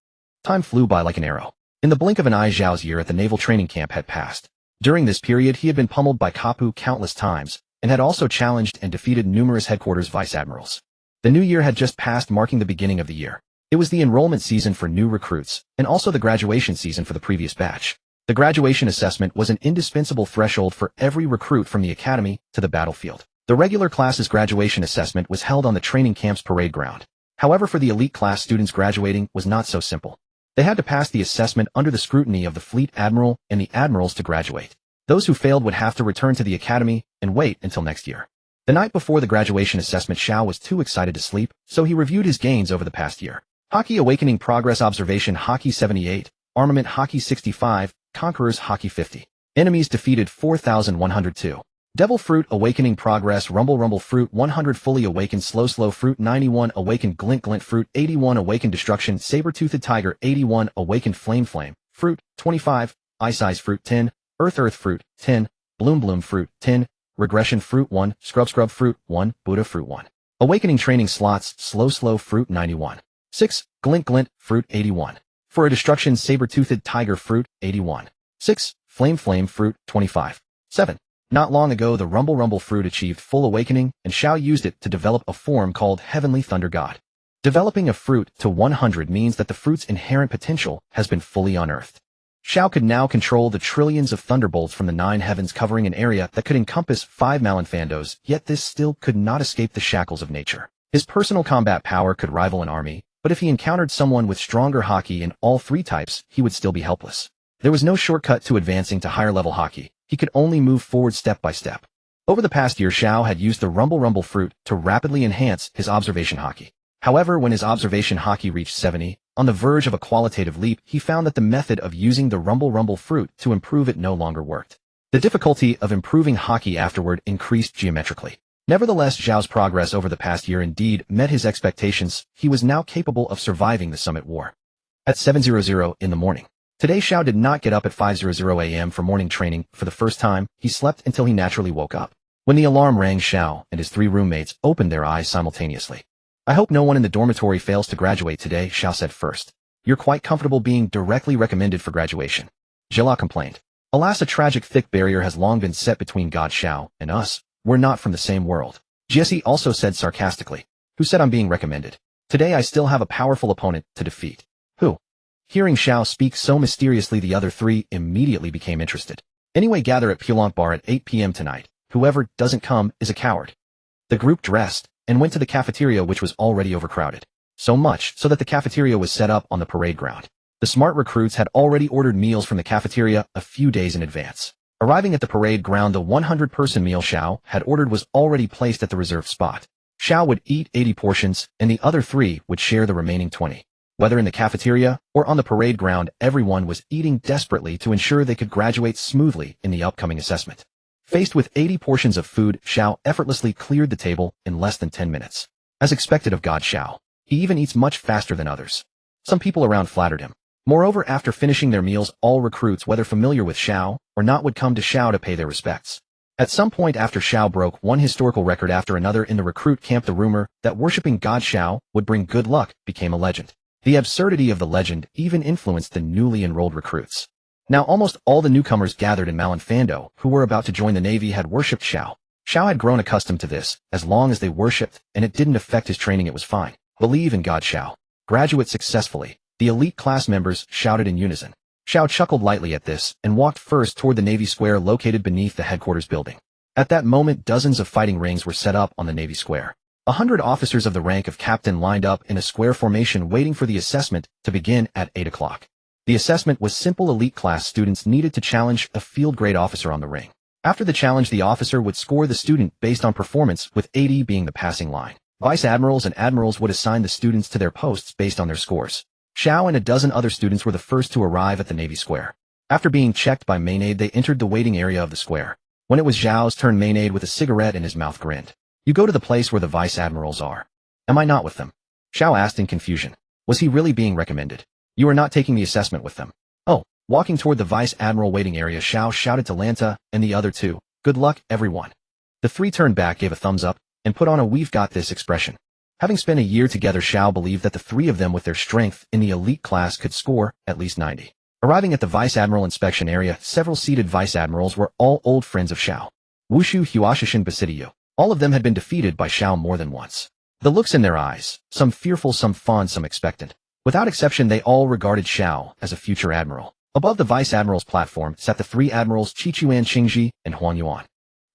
Speaker 1: Time flew by like an arrow. In the blink of an eye, Zhao's year at the naval training camp had passed. During this period, he had been pummeled by Kapu countless times, and had also challenged and defeated numerous headquarters vice admirals. The new year had just passed, marking the beginning of the year. It was the enrollment season for new recruits, and also the graduation season for the previous batch. The graduation assessment was an indispensable threshold for every recruit from the academy to the battlefield. The regular class's graduation assessment was held on the training camp's parade ground. However, for the elite class, students graduating was not so simple. They had to pass the assessment under the scrutiny of the fleet admiral and the admirals to graduate. Those who failed would have to return to the academy and wait until next year. The night before the graduation assessment, Xiao was too excited to sleep, so he reviewed his gains over the past year. Hockey Awakening Progress Observation Hockey 78, Armament Hockey 65, Conquerors Hockey 50. Enemies defeated 4,102. Devil Fruit Awakening Progress Rumble Rumble Fruit 100 Fully Awakened Slow Slow Fruit 91 Awakened Glint Glint Fruit 81 Awakened Destruction Saber-Toothed Tiger 81 Awakened Flame Flame Fruit 25 Ice Ice Fruit 10 Earth Earth Fruit 10 Bloom Bloom Fruit 10 Regression Fruit 1 Scrub Scrub Fruit 1 Buddha Fruit 1 Awakening Training Slots Slow Slow Fruit 91 6 Glint Glint Fruit 81 For a Destruction Saber-Toothed Tiger Fruit 81 6 Flame Flame Fruit 25 7 Not long ago the Rumble Rumble Fruit achieved full awakening, and Xiao used it to develop a form called Heavenly Thunder God. Developing a fruit to 100 means that the fruit's inherent potential has been fully unearthed. Xiao could now control the trillions of thunderbolts from the 9 heavens, covering an area that could encompass 5 Malinfandos, yet this still could not escape the shackles of nature. His personal combat power could rival an army, but if he encountered someone with stronger Haki in all 3 types, he would still be helpless. There was no shortcut to advancing to higher level Haki. He could only move forward step by step. Over the past year, Xiao had used the Rumble Rumble Fruit to rapidly enhance his observation Haki. However, when his observation Haki reached 70, on the verge of a qualitative leap, he found that the method of using the Rumble Rumble Fruit to improve it no longer worked. The difficulty of improving Haki afterward increased geometrically. Nevertheless, Xiao's progress over the past year indeed met his expectations. He was now capable of surviving the Summit War. At 7:00 in the morning. Today Xiao did not get up at 5:00 a.m. for morning training. For the first time, he slept until he naturally woke up. When the alarm rang, Xiao and his 3 roommates opened their eyes simultaneously. I hope no one in the dormitory fails to graduate today, Xiao said first. You're quite comfortable being directly recommended for graduation. Jilla complained. Alas, a tragic thick barrier has long been set between God Xiao and us. We're not from the same world. Jesse also said sarcastically. Who said I'm being recommended? Today I still have a powerful opponent to defeat. Who? Hearing Xiao speak so mysteriously, the other 3 immediately became interested. Anyway, gather at Pulong Bar at 8 p.m. tonight. Whoever doesn't come is a coward. The group dressed and went to the cafeteria, which was already overcrowded. So much so that the cafeteria was set up on the parade ground. The smart recruits had already ordered meals from the cafeteria a few days in advance. Arriving at the parade ground, the 100-person meal Xiao had ordered was already placed at the reserved spot. Xiao would eat 80 portions, and the other 3 would share the remaining 20. Whether in the cafeteria or on the parade ground, everyone was eating desperately to ensure they could graduate smoothly in the upcoming assessment. Faced with 80 portions of food, Xiao effortlessly cleared the table in less than 10 minutes. As expected of God Xiao, he even eats much faster than others. Some people around flattered him. Moreover, after finishing their meals, all recruits, whether familiar with Xiao or not, would come to Xiao to pay their respects. At some point after Xiao broke one historical record after another in the recruit camp, the rumor that worshipping God Xiao would bring good luck became a legend. The absurdity of the legend even influenced the newly enrolled recruits. Now almost all the newcomers gathered in Malinfando who were about to join the Navy had worshipped Xiao. Xiao had grown accustomed to this. As long as they worshipped and it didn't affect his training, it was fine. Believe in God Xiao. Graduate successfully. The elite class members shouted in unison. Xiao chuckled lightly at this and walked first toward the Navy Square located beneath the headquarters building. At that moment, dozens of fighting rings were set up on the Navy Square. 100 officers of the rank of captain lined up in a square formation waiting for the assessment to begin at 8 o'clock. The assessment was simple. Elite class students needed to challenge a field-grade officer on the ring. After the challenge, the officer would score the student based on performance, with 80 being the passing line. Vice admirals and admirals would assign the students to their posts based on their scores. Xiao and a dozen other students were the first to arrive at the Navy Square. After being checked by Maynade, they entered the waiting area of the square. When it was Zhao's turn, Maynade with a cigarette in his mouth grinned. You go to the place where the vice admirals are. Am I not with them? Xiao asked in confusion. Was he really being recommended? You are not taking the assessment with them. Oh, walking toward the vice admiral waiting area, Xiao shouted to Lanta and the other 2. Good luck, everyone. The 3 turned back, gave a thumbs up, and put on a "we've got this" expression. Having spent a year together, Xiao believed that the 3 of them with their strength in the elite class could score at least 90. Arriving at the vice admiral inspection area, several seated vice admirals were all old friends of Xiao. Wushu, Huashishin, Basidiyu. All of them had been defeated by Xiao more than once. The looks in their eyes, some fearful, some fond, some expectant. Without exception, they all regarded Xiao as a future admiral. Above the vice admiral's platform sat the 3 admirals Qichuan, Qingji, and Huan Yuan.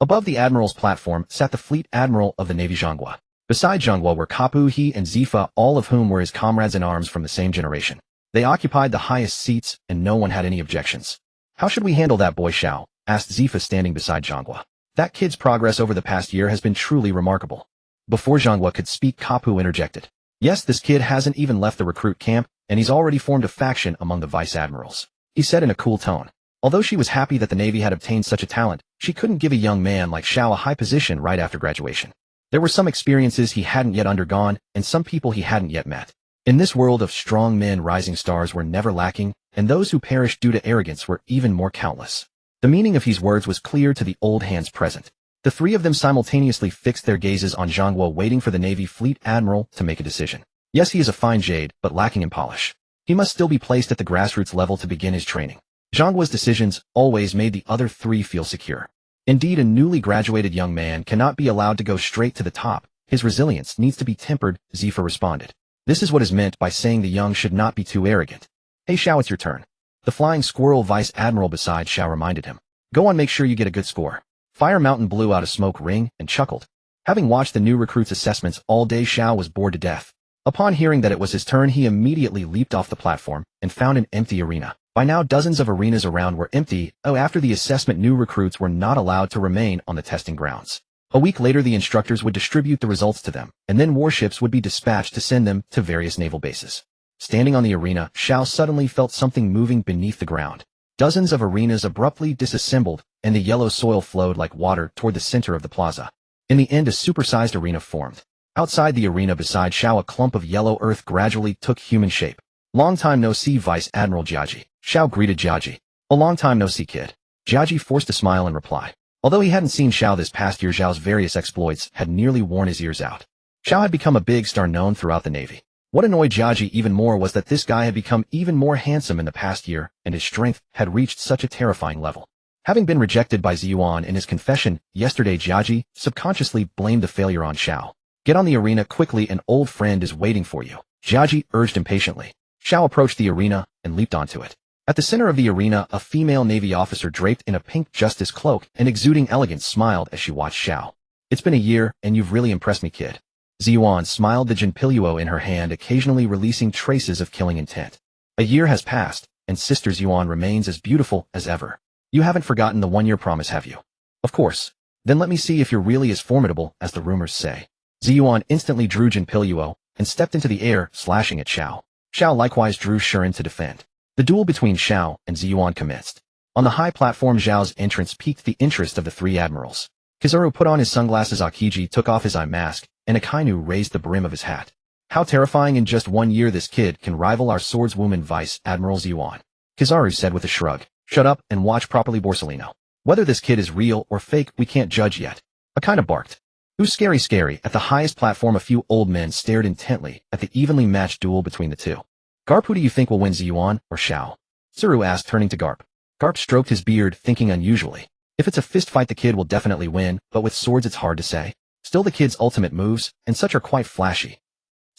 Speaker 1: Above the admiral's platform sat the fleet admiral of the Navy Zhonghua. Beside Zhonghua were Kapu, He, and Zifa, all of whom were his comrades in arms from the same generation. They occupied the highest seats, and no one had any objections. How should we handle that boy, Xiao? Asked Zifa, standing beside Zhonghua. That kid's progress over the past year has been truly remarkable. Before Zhonghua could speak, Kapu interjected. Yes, this kid hasn't even left the recruit camp, and he's already formed a faction among the vice admirals. He said in a cool tone. Although she was happy that the Navy had obtained such a talent, she couldn't give a young man like Xiao a high position right after graduation. There were some experiences he hadn't yet undergone, and some people he hadn't yet met. In this world of strong men, rising stars were never lacking, and those who perished due to arrogance were even more countless. The meaning of his words was clear to the old hands present. The three of them simultaneously fixed their gazes on Zhang Guo, waiting for the Navy Fleet Admiral to make a decision. Yes, he is a fine jade, but lacking in polish. He must still be placed at the grassroots level to begin his training. Zhang Guo's decisions always made the other three feel secure. Indeed, a newly graduated young man cannot be allowed to go straight to the top. His resilience needs to be tempered, Zifa responded. This is what is meant by saying the young should not be too arrogant. Hey Xiao, it's your turn. The flying squirrel vice admiral beside Xiao reminded him. Go on, make sure you get a good score. Fire Mountain blew out a smoke ring and chuckled. Having watched the new recruits' assessments all day, Xiao was bored to death. Upon hearing that it was his turn, he immediately leaped off the platform and found an empty arena. By now, dozens of arenas around were empty. After the assessment, new recruits were not allowed to remain on the testing grounds. A week later, the instructors would distribute the results to them, and then warships would be dispatched to send them to various naval bases. Standing on the arena, Xiao suddenly felt something moving beneath the ground. Dozens of arenas abruptly disassembled, and the yellow soil flowed like water toward the center of the plaza. In the end, a supersized arena formed. Outside the arena beside Xiao, a clump of yellow earth gradually took human shape. Long time no see, Vice Admiral Jiaji. Xiao greeted Jiaji. A long time no see, kid. Jiaji forced a smile and reply. Although he hadn't seen Xiao this past year, Xiao's various exploits had nearly worn his ears out. Xiao had become a big star known throughout the Navy. What annoyed Jiaji even more was that this guy had become even more handsome in the past year, and his strength had reached such a terrifying level. Having been rejected by Ziyuan in his confession yesterday, Jiaji subconsciously blamed the failure on Xiao. Get on the arena quickly, an old friend is waiting for you, Jiaji urged impatiently. Xiao approached the arena and leaped onto it. At the center of the arena, a female Navy officer draped in a pink justice cloak and exuding elegance smiled as she watched Xiao. It's been a year, and you've really impressed me, kid. Ziyuan smiled, the Jinpiluo in her hand occasionally releasing traces of killing intent. A year has passed, and Sister Ziyuan remains as beautiful as ever. You haven't forgotten the one-year promise, have you? Of course. Then let me see if you're really as formidable as the rumors say. Ziyuan instantly drew Jinpiluo and stepped into the air, slashing at Xiao. Xiao likewise drew Shuren to defend. The duel between Xiao and Ziyuan commenced. On the high platform, Zhao's entrance piqued the interest of the three admirals. Kizaru put on his sunglasses, Akiji took off his eye mask, and Akainu raised the brim of his hat. How terrifying! In just 1 year this kid can rival our swordswoman Vice Admiral Ziyuan. Kizaru said with a shrug. Shut up and watch properly, Borsellino. Whether this kid is real or fake, we can't judge yet. Akainu barked. Who's scary? At the highest platform, a few old men stared intently at the evenly matched duel between the two. Garp, who do you think will win, Ziyuan or Xiao? Tsuru asked, turning to Garp. Garp stroked his beard, thinking unusually. If it's a fist fight, the kid will definitely win, but with swords it's hard to say. Still, the kid's ultimate moves, and such, are quite flashy.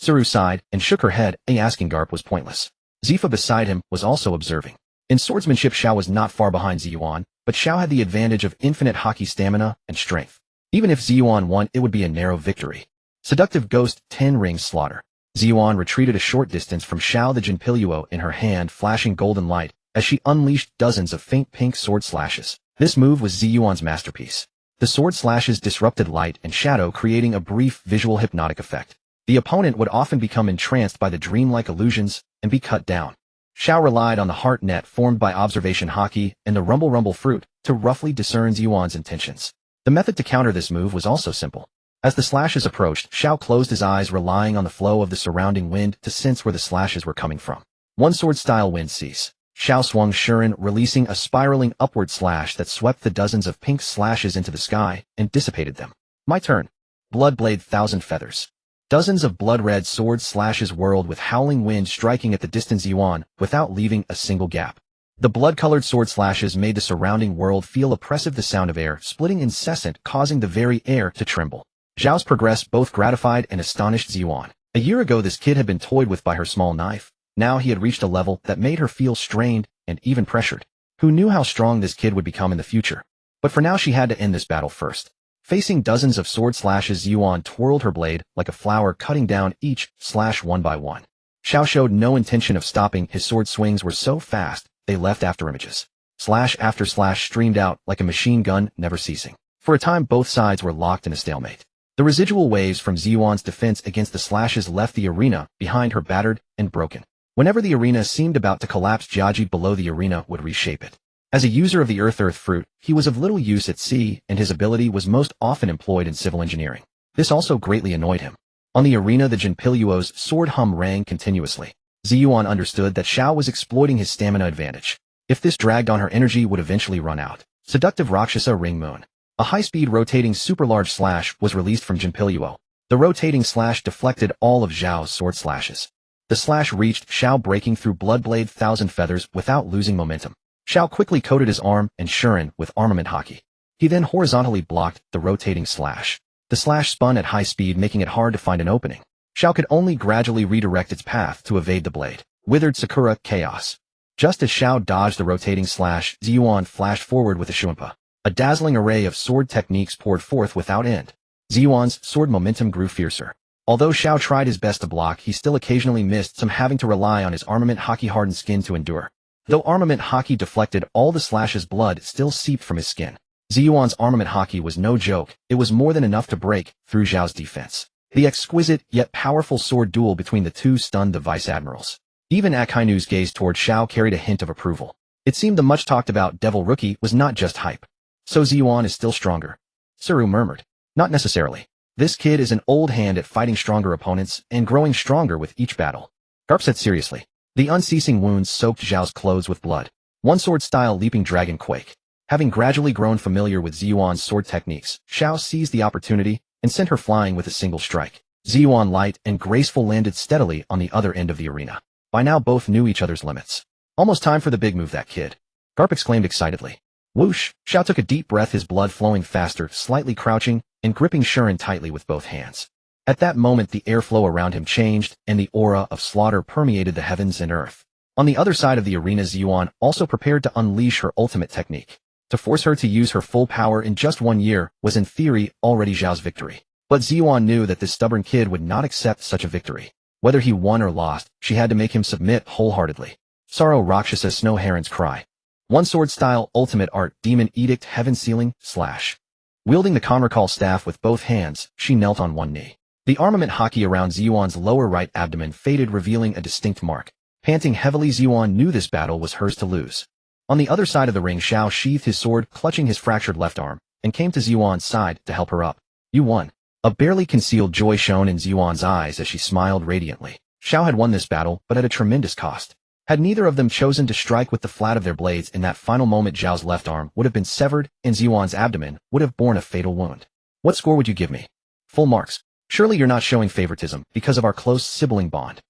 Speaker 1: Tsuru sighed and shook her head, asking Garp was pointless. Zifa beside him was also observing. In swordsmanship, Xiao was not far behind Ziyuan, but Xiao had the advantage of infinite hockey stamina and strength. Even if Ziyuan won, it would be a narrow victory. Seductive Ghost 10 Rings Slaughter. Ziyuan retreated a short distance from Xiao, the Jinpiluo in her hand flashing golden light as she unleashed dozens of faint pink sword slashes. This move was Ziyuan's masterpiece. The sword slashes disrupted light and shadow, creating a brief visual hypnotic effect. The opponent would often become entranced by the dreamlike illusions and be cut down. Xiao relied on the heart net formed by observation hockey and the rumble fruit to roughly discern Ziyuan's intentions. The method to counter this move was also simple. As the slashes approached, Xiao closed his eyes, relying on the flow of the surrounding wind to sense where the slashes were coming from. One sword-style wind cease. Xiao swung Shuren, releasing a spiraling upward slash that swept the dozens of pink slashes into the sky and dissipated them. My turn. Blood blade, thousand feathers. Dozens of blood-red sword slashes whirled with howling wind, striking at the distant Ziyuan without leaving a single gap. The blood-colored sword slashes made the surrounding world feel oppressive, the sound of air splitting incessant, causing the very air to tremble. Zhao's progress both gratified and astonished Ziyuan. A year ago, this kid had been toyed with by her small knife. Now he had reached a level that made her feel strained and even pressured. Who knew how strong this kid would become in the future? But for now, she had to end this battle first. Facing dozens of sword slashes, Ziyuan twirled her blade like a flower, cutting down each slash one by one. Xiao showed no intention of stopping. His sword swings were so fast, they left after images. Slash after slash streamed out like a machine gun, never ceasing. For a time, both sides were locked in a stalemate. The residual waves from Ziyuan's defense against the slashes left the arena behind her, battered and broken. Whenever the arena seemed about to collapse, Jiaji below the arena would reshape it. As a user of the earth fruit, he was of little use at sea, and his ability was most often employed in civil engineering. This also greatly annoyed him. On the arena, the Jinpiliuo's sword hum rang continuously. Ziyuan understood that Xiao was exploiting his stamina advantage. If this dragged on, her energy would eventually run out. Seductive Rakshasa Ring Moon. A high-speed rotating super-large slash was released from Jinpiliuo. The rotating slash deflected all of Zhao's sword slashes. The slash reached Xiao, breaking through Bloodblade Thousand Feathers without losing momentum. Xiao quickly coated his arm and Shuren with armament haki. He then horizontally blocked the rotating slash. The slash spun at high speed, making it hard to find an opening. Xiao could only gradually redirect its path to evade the blade. Withered Sakura Chaos. Just as Xiao dodged the rotating slash, Ziyuan flashed forward with a Shuenpa. A dazzling array of sword techniques poured forth without end. Ziyuan's sword momentum grew fiercer. Although Xiao tried his best to block, he still occasionally missed, some having to rely on his armament haki-hardened skin to endure. Though armament haki deflected all the slashes, blood still seeped from his skin. Ziyuan's armament haki was no joke. It was more than enough to break through Zhao's defense. The exquisite yet powerful sword duel between the two stunned the vice admirals. Even Akainu's gaze toward Xiao carried a hint of approval. It seemed the much-talked-about devil rookie was not just hype. So Ziyuan is still stronger? Suru murmured. Not necessarily. This kid is an old hand at fighting stronger opponents and growing stronger with each battle. Garp said seriously. The unceasing wounds soaked Zhao's clothes with blood. One sword-style leaping dragon quake. Having gradually grown familiar with Ziyuan's sword techniques, Xiao seized the opportunity and sent her flying with a single strike. Ziyuan, light and graceful, landed steadily on the other end of the arena. By now both knew each other's limits. Almost time for the big move, that kid. Garp exclaimed excitedly. Whoosh! Xiao took a deep breath, his blood flowing faster, slightly crouching and gripping Shuren tightly with both hands. At that moment the airflow around him changed, and the aura of slaughter permeated the heavens and earth. On the other side of the arena, Ziyuan also prepared to unleash her ultimate technique. To force her to use her full power in just 1 year was in theory already Zhao's victory. But Ziyuan knew that this stubborn kid would not accept such a victory. Whether he won or lost, she had to make him submit wholeheartedly. Sorrow Rakshasa Snow Heron's Cry. One sword style ultimate art demon edict heaven sealing slash. Wielding the Conrakal staff with both hands, she knelt on one knee. The armament haki around Ziyuan's lower right abdomen faded, revealing a distinct mark. Panting heavily, Ziyuan knew this battle was hers to lose. On the other side of the ring, Xiao sheathed his sword, clutching his fractured left arm, and came to Ziyuan's side to help her up. You won. A barely concealed joy shone in Ziyuan's eyes as she smiled radiantly. Xiao had won this battle, but at a tremendous cost. Had neither of them chosen to strike with the flat of their blades in that final moment, Zhao's left arm would have been severed, and Ziyuan's abdomen would have borne a fatal wound. What score would you give me? Full marks. Surely you're not showing favoritism because of our close sibling bond.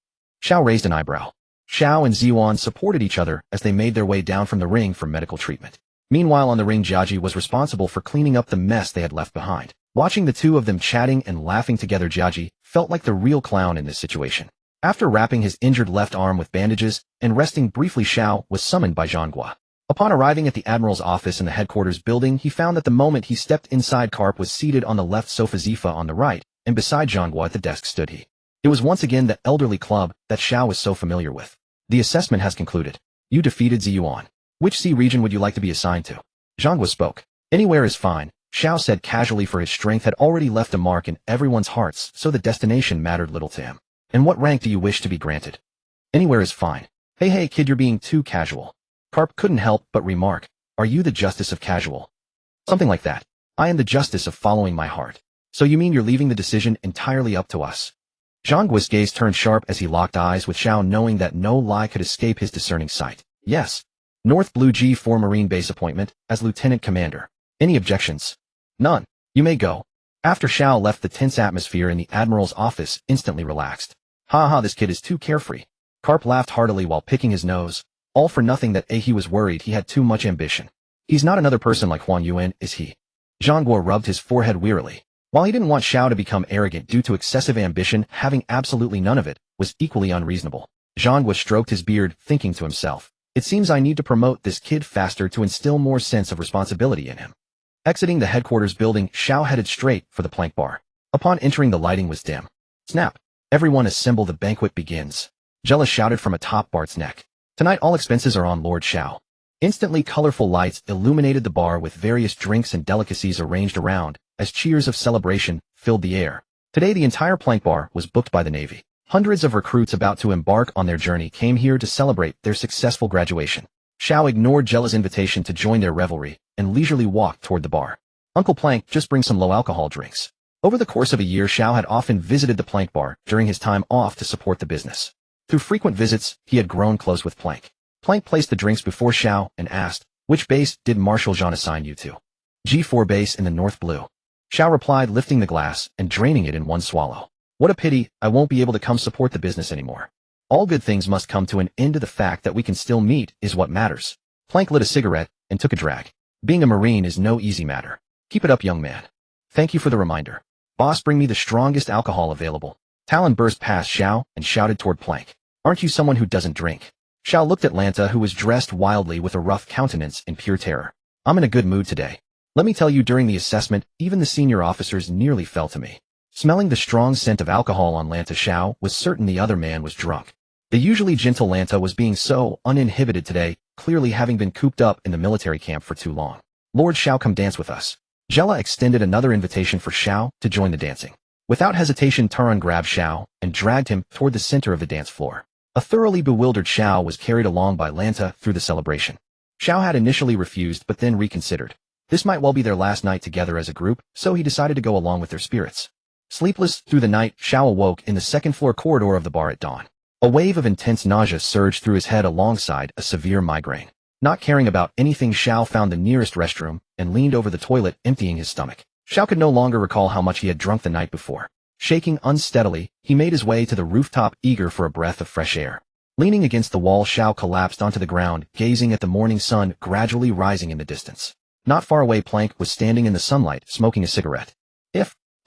Speaker 1: Xiao raised an eyebrow. Xiao and Ziyuan supported each other as they made their way down from the ring for medical treatment. Meanwhile, on the ring, Jiaji was responsible for cleaning up the mess they had left behind. Watching the two of them chatting and laughing together, Jiaji felt like the real clown in this situation. After wrapping his injured left arm with bandages and resting briefly, Xiao was summoned by Zhanghua. Upon arriving at the Admiral's office in the headquarters building, he found that the moment he stepped inside, Karp was seated on the left sofa, Zifa on the right, and beside Zhanghua at the desk stood he. It was once again the elderly club that Xiao was so familiar with. The assessment has concluded. You defeated Ziyuan. Which sea region would you like to be assigned to? Zhanghua spoke. Anywhere is fine, Xiao said casually, for his strength had already left a mark in everyone's hearts, so the destination mattered little to him. And what rank do you wish to be granted? Anywhere is fine. Hey kid, you're being too casual. Karp couldn't help but remark. Are you the justice of casual? Something like that. I am the justice of following my heart. So you mean you're leaving the decision entirely up to us? Zhanggua's gaze turned sharp as he locked eyes with Xiao, knowing that no lie could escape his discerning sight. Yes. North Blue G4 Marine Base appointment as Lieutenant Commander. Any objections? None. You may go. After Xiao left, the tense atmosphere in the Admiral's office instantly relaxed. Ha, this kid is too carefree. Karp laughed heartily while picking his nose. All for nothing that he was worried he had too much ambition. He's not another person like Huan Yuan, is he? Zhanghua rubbed his forehead wearily. While he didn't want Xiao to become arrogant due to excessive ambition, having absolutely none of it was equally unreasonable. Zhanghua stroked his beard, thinking to himself, it seems I need to promote this kid faster to instill more sense of responsibility in him. Exiting the headquarters building, Xiao headed straight for the plank bar. Upon entering, the lighting was dim. Snap! Everyone assemble, the banquet begins. Jella shouted from atop Bart's neck. Tonight all expenses are on Lord Xiao. Instantly, colorful lights illuminated the bar with various drinks and delicacies arranged around, as cheers of celebration filled the air. Today the entire plank bar was booked by the Navy. Hundreds of recruits about to embark on their journey came here to celebrate their successful graduation. Xiao ignored Jella's invitation to join their revelry and leisurely walked toward the bar. Uncle Plank, just bring some low-alcohol drinks. Over the course of a year, Xiao had often visited the Plank bar during his time off to support the business. Through frequent visits, he had grown close with Plank. Plank placed the drinks before Xiao and asked, "Which base did Marshal Jean assign you to?" "G4 base in the North Blue." Xiao replied, lifting the glass and draining it in one swallow. "What a pity, I won't be able to come support the business anymore. All good things must come to an end. The fact that we can still meet is what matters." Plank lit a cigarette and took a drag. "Being a Marine is no easy matter. Keep it up, young man." "Thank you for the reminder. Boss, bring me the strongest alcohol available." Talon burst past Xiao and shouted toward Plank, "Aren't you someone who doesn't drink?" Xiao looked at Lanta, who was dressed wildly with a rough countenance in pure terror. "I'm in a good mood today. Let me tell you, during the assessment, even the senior officers nearly fell to me." Smelling the strong scent of alcohol on Lanta, Xiao was certain the other man was drunk. The usually gentle Lanta was being so uninhibited today, clearly having been cooped up in the military camp for too long. "Lord Xiao, come dance with us." Jella extended another invitation for Xiao to join the dancing. Without hesitation, Turan grabbed Xiao and dragged him toward the center of the dance floor. A thoroughly bewildered Xiao was carried along by Lanta through the celebration. Xiao had initially refused but then reconsidered. This might well be their last night together as a group, so he decided to go along with their spirits. Sleepless through the night, Xiao awoke in the second-floor corridor of the bar at dawn. A wave of intense nausea surged through his head alongside a severe migraine. Not caring about anything, Xiao found the nearest restroom and leaned over the toilet, emptying his stomach. Xiao could no longer recall how much he had drunk the night before. Shaking unsteadily, he made his way to the rooftop, eager for a breath of fresh air. Leaning against the wall, Xiao collapsed onto the ground, gazing at the morning sun gradually rising in the distance. Not far away, Plank was standing in the sunlight, smoking a cigarette.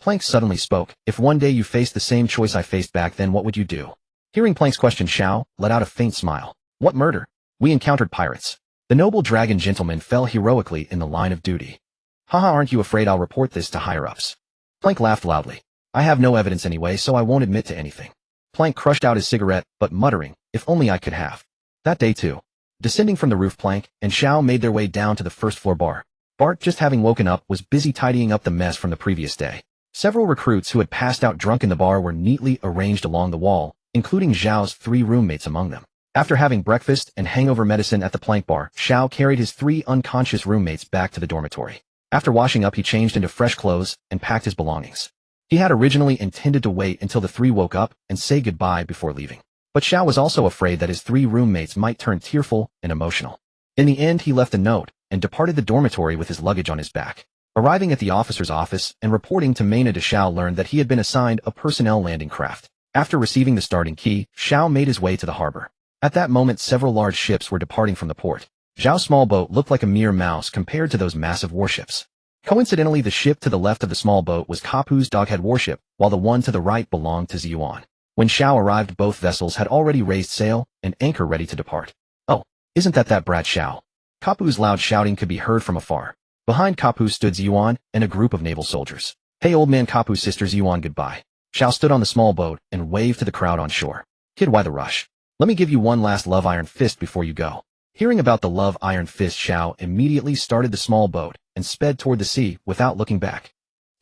Speaker 1: Plank suddenly spoke, "If one day you faced the same choice I faced back then, what would you do?" Hearing Plank's question, Xiao let out a faint smile. "What murder? We encountered pirates. The noble dragon gentleman fell heroically in the line of duty." "Haha, aren't you afraid I'll report this to higher-ups?" Plank laughed loudly. "I have no evidence anyway, so I won't admit to anything." Plank crushed out his cigarette, but muttering, "If only I could have." That day too. Descending from the roof, Plank and Xiao made their way down to the first-floor bar. Bart, just having woken up, was busy tidying up the mess from the previous day. Several recruits who had passed out drunk in the bar were neatly arranged along the wall, including Zhao's 3 roommates among them. After having breakfast and hangover medicine at the Plank bar, Xiao carried his 3 unconscious roommates back to the dormitory. After washing up, he changed into fresh clothes and packed his belongings. He had originally intended to wait until the 3 woke up and say goodbye before leaving. But Xiao was also afraid that his 3 roommates might turn tearful and emotional. In the end, he left a note and departed the dormitory with his luggage on his back. Arriving at the officer's office and reporting to Mena, Xiao learned that he had been assigned a personnel landing craft. After receiving the starting key, Xiao made his way to the harbor. At that moment, several large ships were departing from the port. Zhao's small boat looked like a mere mouse compared to those massive warships. Coincidentally, the ship to the left of the small boat was Kapu's Doghead warship, while the one to the right belonged to Ziyuan. When Xiao arrived, both vessels had already raised sail and anchor ready to depart. "Oh, isn't that brat Xiao?" Kapu's loud shouting could be heard from afar. Behind Kapu stood Ziyuan and a group of naval soldiers. "Hey, old man Kapu's sister Ziyuan, goodbye." Xiao stood on the small boat and waved to the crowd on shore. "Kid, why the rush? Let me give you one last love iron fist before you go." Hearing about the love iron fist, Xiao immediately started the small boat and sped toward the sea without looking back.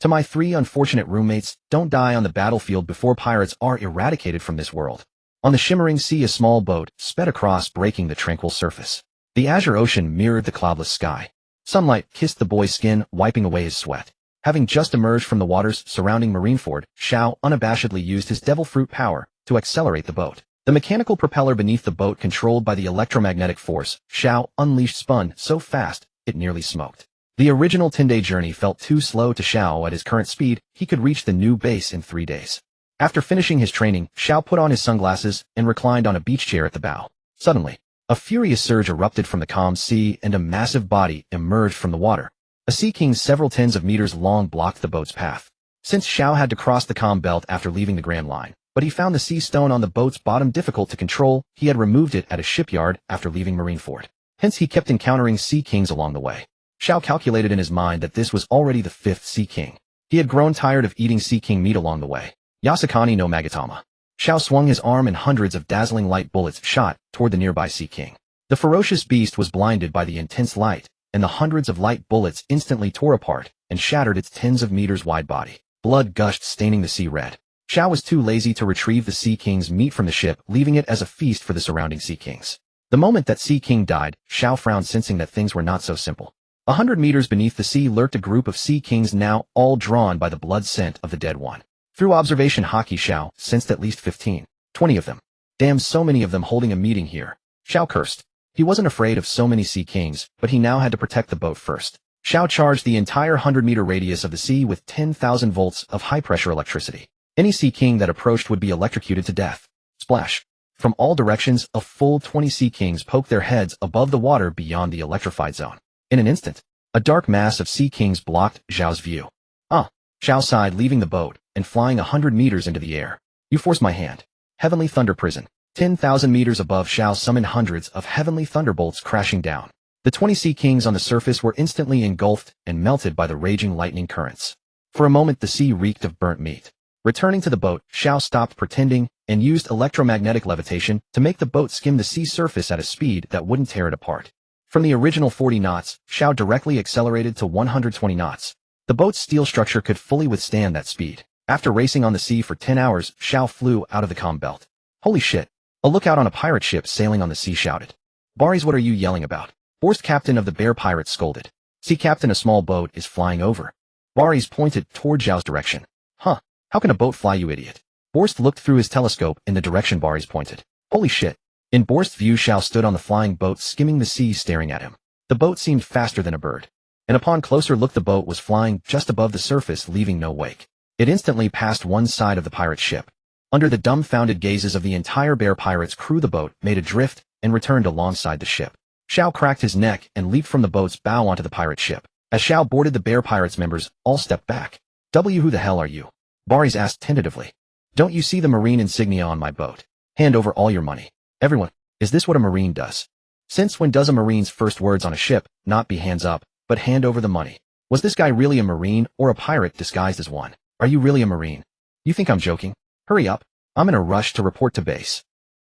Speaker 1: "To my 3 unfortunate roommates, don't die on the battlefield before pirates are eradicated from this world." On the shimmering sea, a small boat sped across, breaking the tranquil surface. The azure ocean mirrored the cloudless sky. Sunlight kissed the boy's skin, wiping away his sweat. Having just emerged from the waters surrounding Marineford, Xiao unabashedly used his devil fruit power to accelerate the boat. The mechanical propeller beneath the boat, controlled by the electromagnetic force Xiao unleashed, spun so fast it nearly smoked. The original 10-day journey felt too slow to Xiao. At his current speed, he could reach the new base in 3 days. After finishing his training, Xiao put on his sunglasses and reclined on a beach chair at the bow. Suddenly, a furious surge erupted from the calm sea and a massive body emerged from the water. A sea king several tens of meters long blocked the boat's path. Since Xiao had to cross the calm belt after leaving the Grand Line, but he found the sea stone on the boat's bottom difficult to control, he had removed it at a shipyard after leaving Marineford. Hence he kept encountering sea kings along the way. Xiao calculated in his mind that this was already the 5th sea king. He had grown tired of eating sea king meat along the way. Yasukani no Magatama. Xiao swung his arm and hundreds of dazzling light bullets shot toward the nearby sea king. The ferocious beast was blinded by the intense light, and the hundreds of light bullets instantly tore apart and shattered its tens of meters wide body. Blood gushed, staining the sea red. Xiao was too lazy to retrieve the sea king's meat from the ship, leaving it as a feast for the surrounding sea kings. The The moment that Sea King died, Xiao frowned, sensing that things were not so simple. 100 meters beneath the sea lurked a group of Sea Kings, now all drawn by the blood scent of the dead one. Through observation, Haki Xiao sensed at least 15, 20 of them. Damn, so many of them holding a meeting here. Xiao cursed. He wasn't afraid of so many Sea Kings, but he now had to protect the boat first. Xiao charged the entire 100-meter radius of the sea with 10,000 volts of high-pressure electricity. Any Sea King that approached would be electrocuted to death. Splash. From all directions, a full 20 Sea Kings poked their heads above the water beyond the electrified zone. In an instant, a dark mass of Sea Kings blocked Xiao's view. Xiao sighed, leaving the boat and flying 100 meters into the air. You forced my hand. Heavenly Thunder Prison. 10,000 meters above, Xiao summoned hundreds of heavenly thunderbolts crashing down. The 20 Sea Kings on the surface were instantly engulfed and melted by the raging lightning currents. For a moment, the sea reeked of burnt meat. Returning to the boat, Xiao stopped pretending and used electromagnetic levitation to make the boat skim the sea surface at a speed that wouldn't tear it apart. From the original 40 knots, Xiao directly accelerated to 120 knots. The boat's steel structure could fully withstand that speed. After racing on the sea for 10 hours, Xiao flew out of the comm belt. Holy shit! A lookout on a pirate ship sailing on the sea shouted. Baris, what are you yelling about? Borst, captain of the bear pirates, scolded. Sea captain, a small boat is flying over. Baris pointed toward Xiao's direction. Huh, how can a boat fly, you idiot? Borst looked through his telescope in the direction Baris pointed. Holy shit. In Borst's view, Xiao stood on the flying boat, skimming the sea, staring at him. The boat seemed faster than a bird. And upon closer look, the boat was flying just above the surface, leaving no wake. It instantly passed one side of the pirate ship. Under the dumbfounded gazes of the entire bear pirates crew, the boat made adrift and returned alongside the ship. Xiao cracked his neck and leaped from the boat's bow onto the pirate ship. As Xiao boarded, the bear pirates members all stepped back. Who the hell are you? Baris asked tentatively. Don't you see the marine insignia on my boat? Hand over all your money. Everyone, is this what a marine does? Since when does a marine's first words on a ship not be hands up, but hand over the money? Was this guy really a marine or a pirate disguised as one? Are you really a marine? You think I'm joking? Hurry up. I'm in a rush to report to base.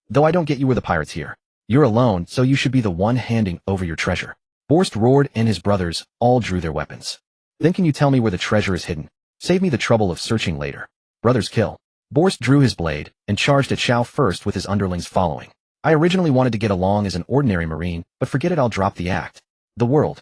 Speaker 1: Though I don't get you were the pirates here. You're alone, so you should be the one handing over your treasure. Borst roared, and his brothers all drew their weapons. Then can you tell me where the treasure is hidden? Save me the trouble of searching later. Brothers kill. Borst drew his blade and charged at Xiao first, with his underlings following. I originally wanted to get along as an ordinary marine, but forget it, I'll drop the act. The world.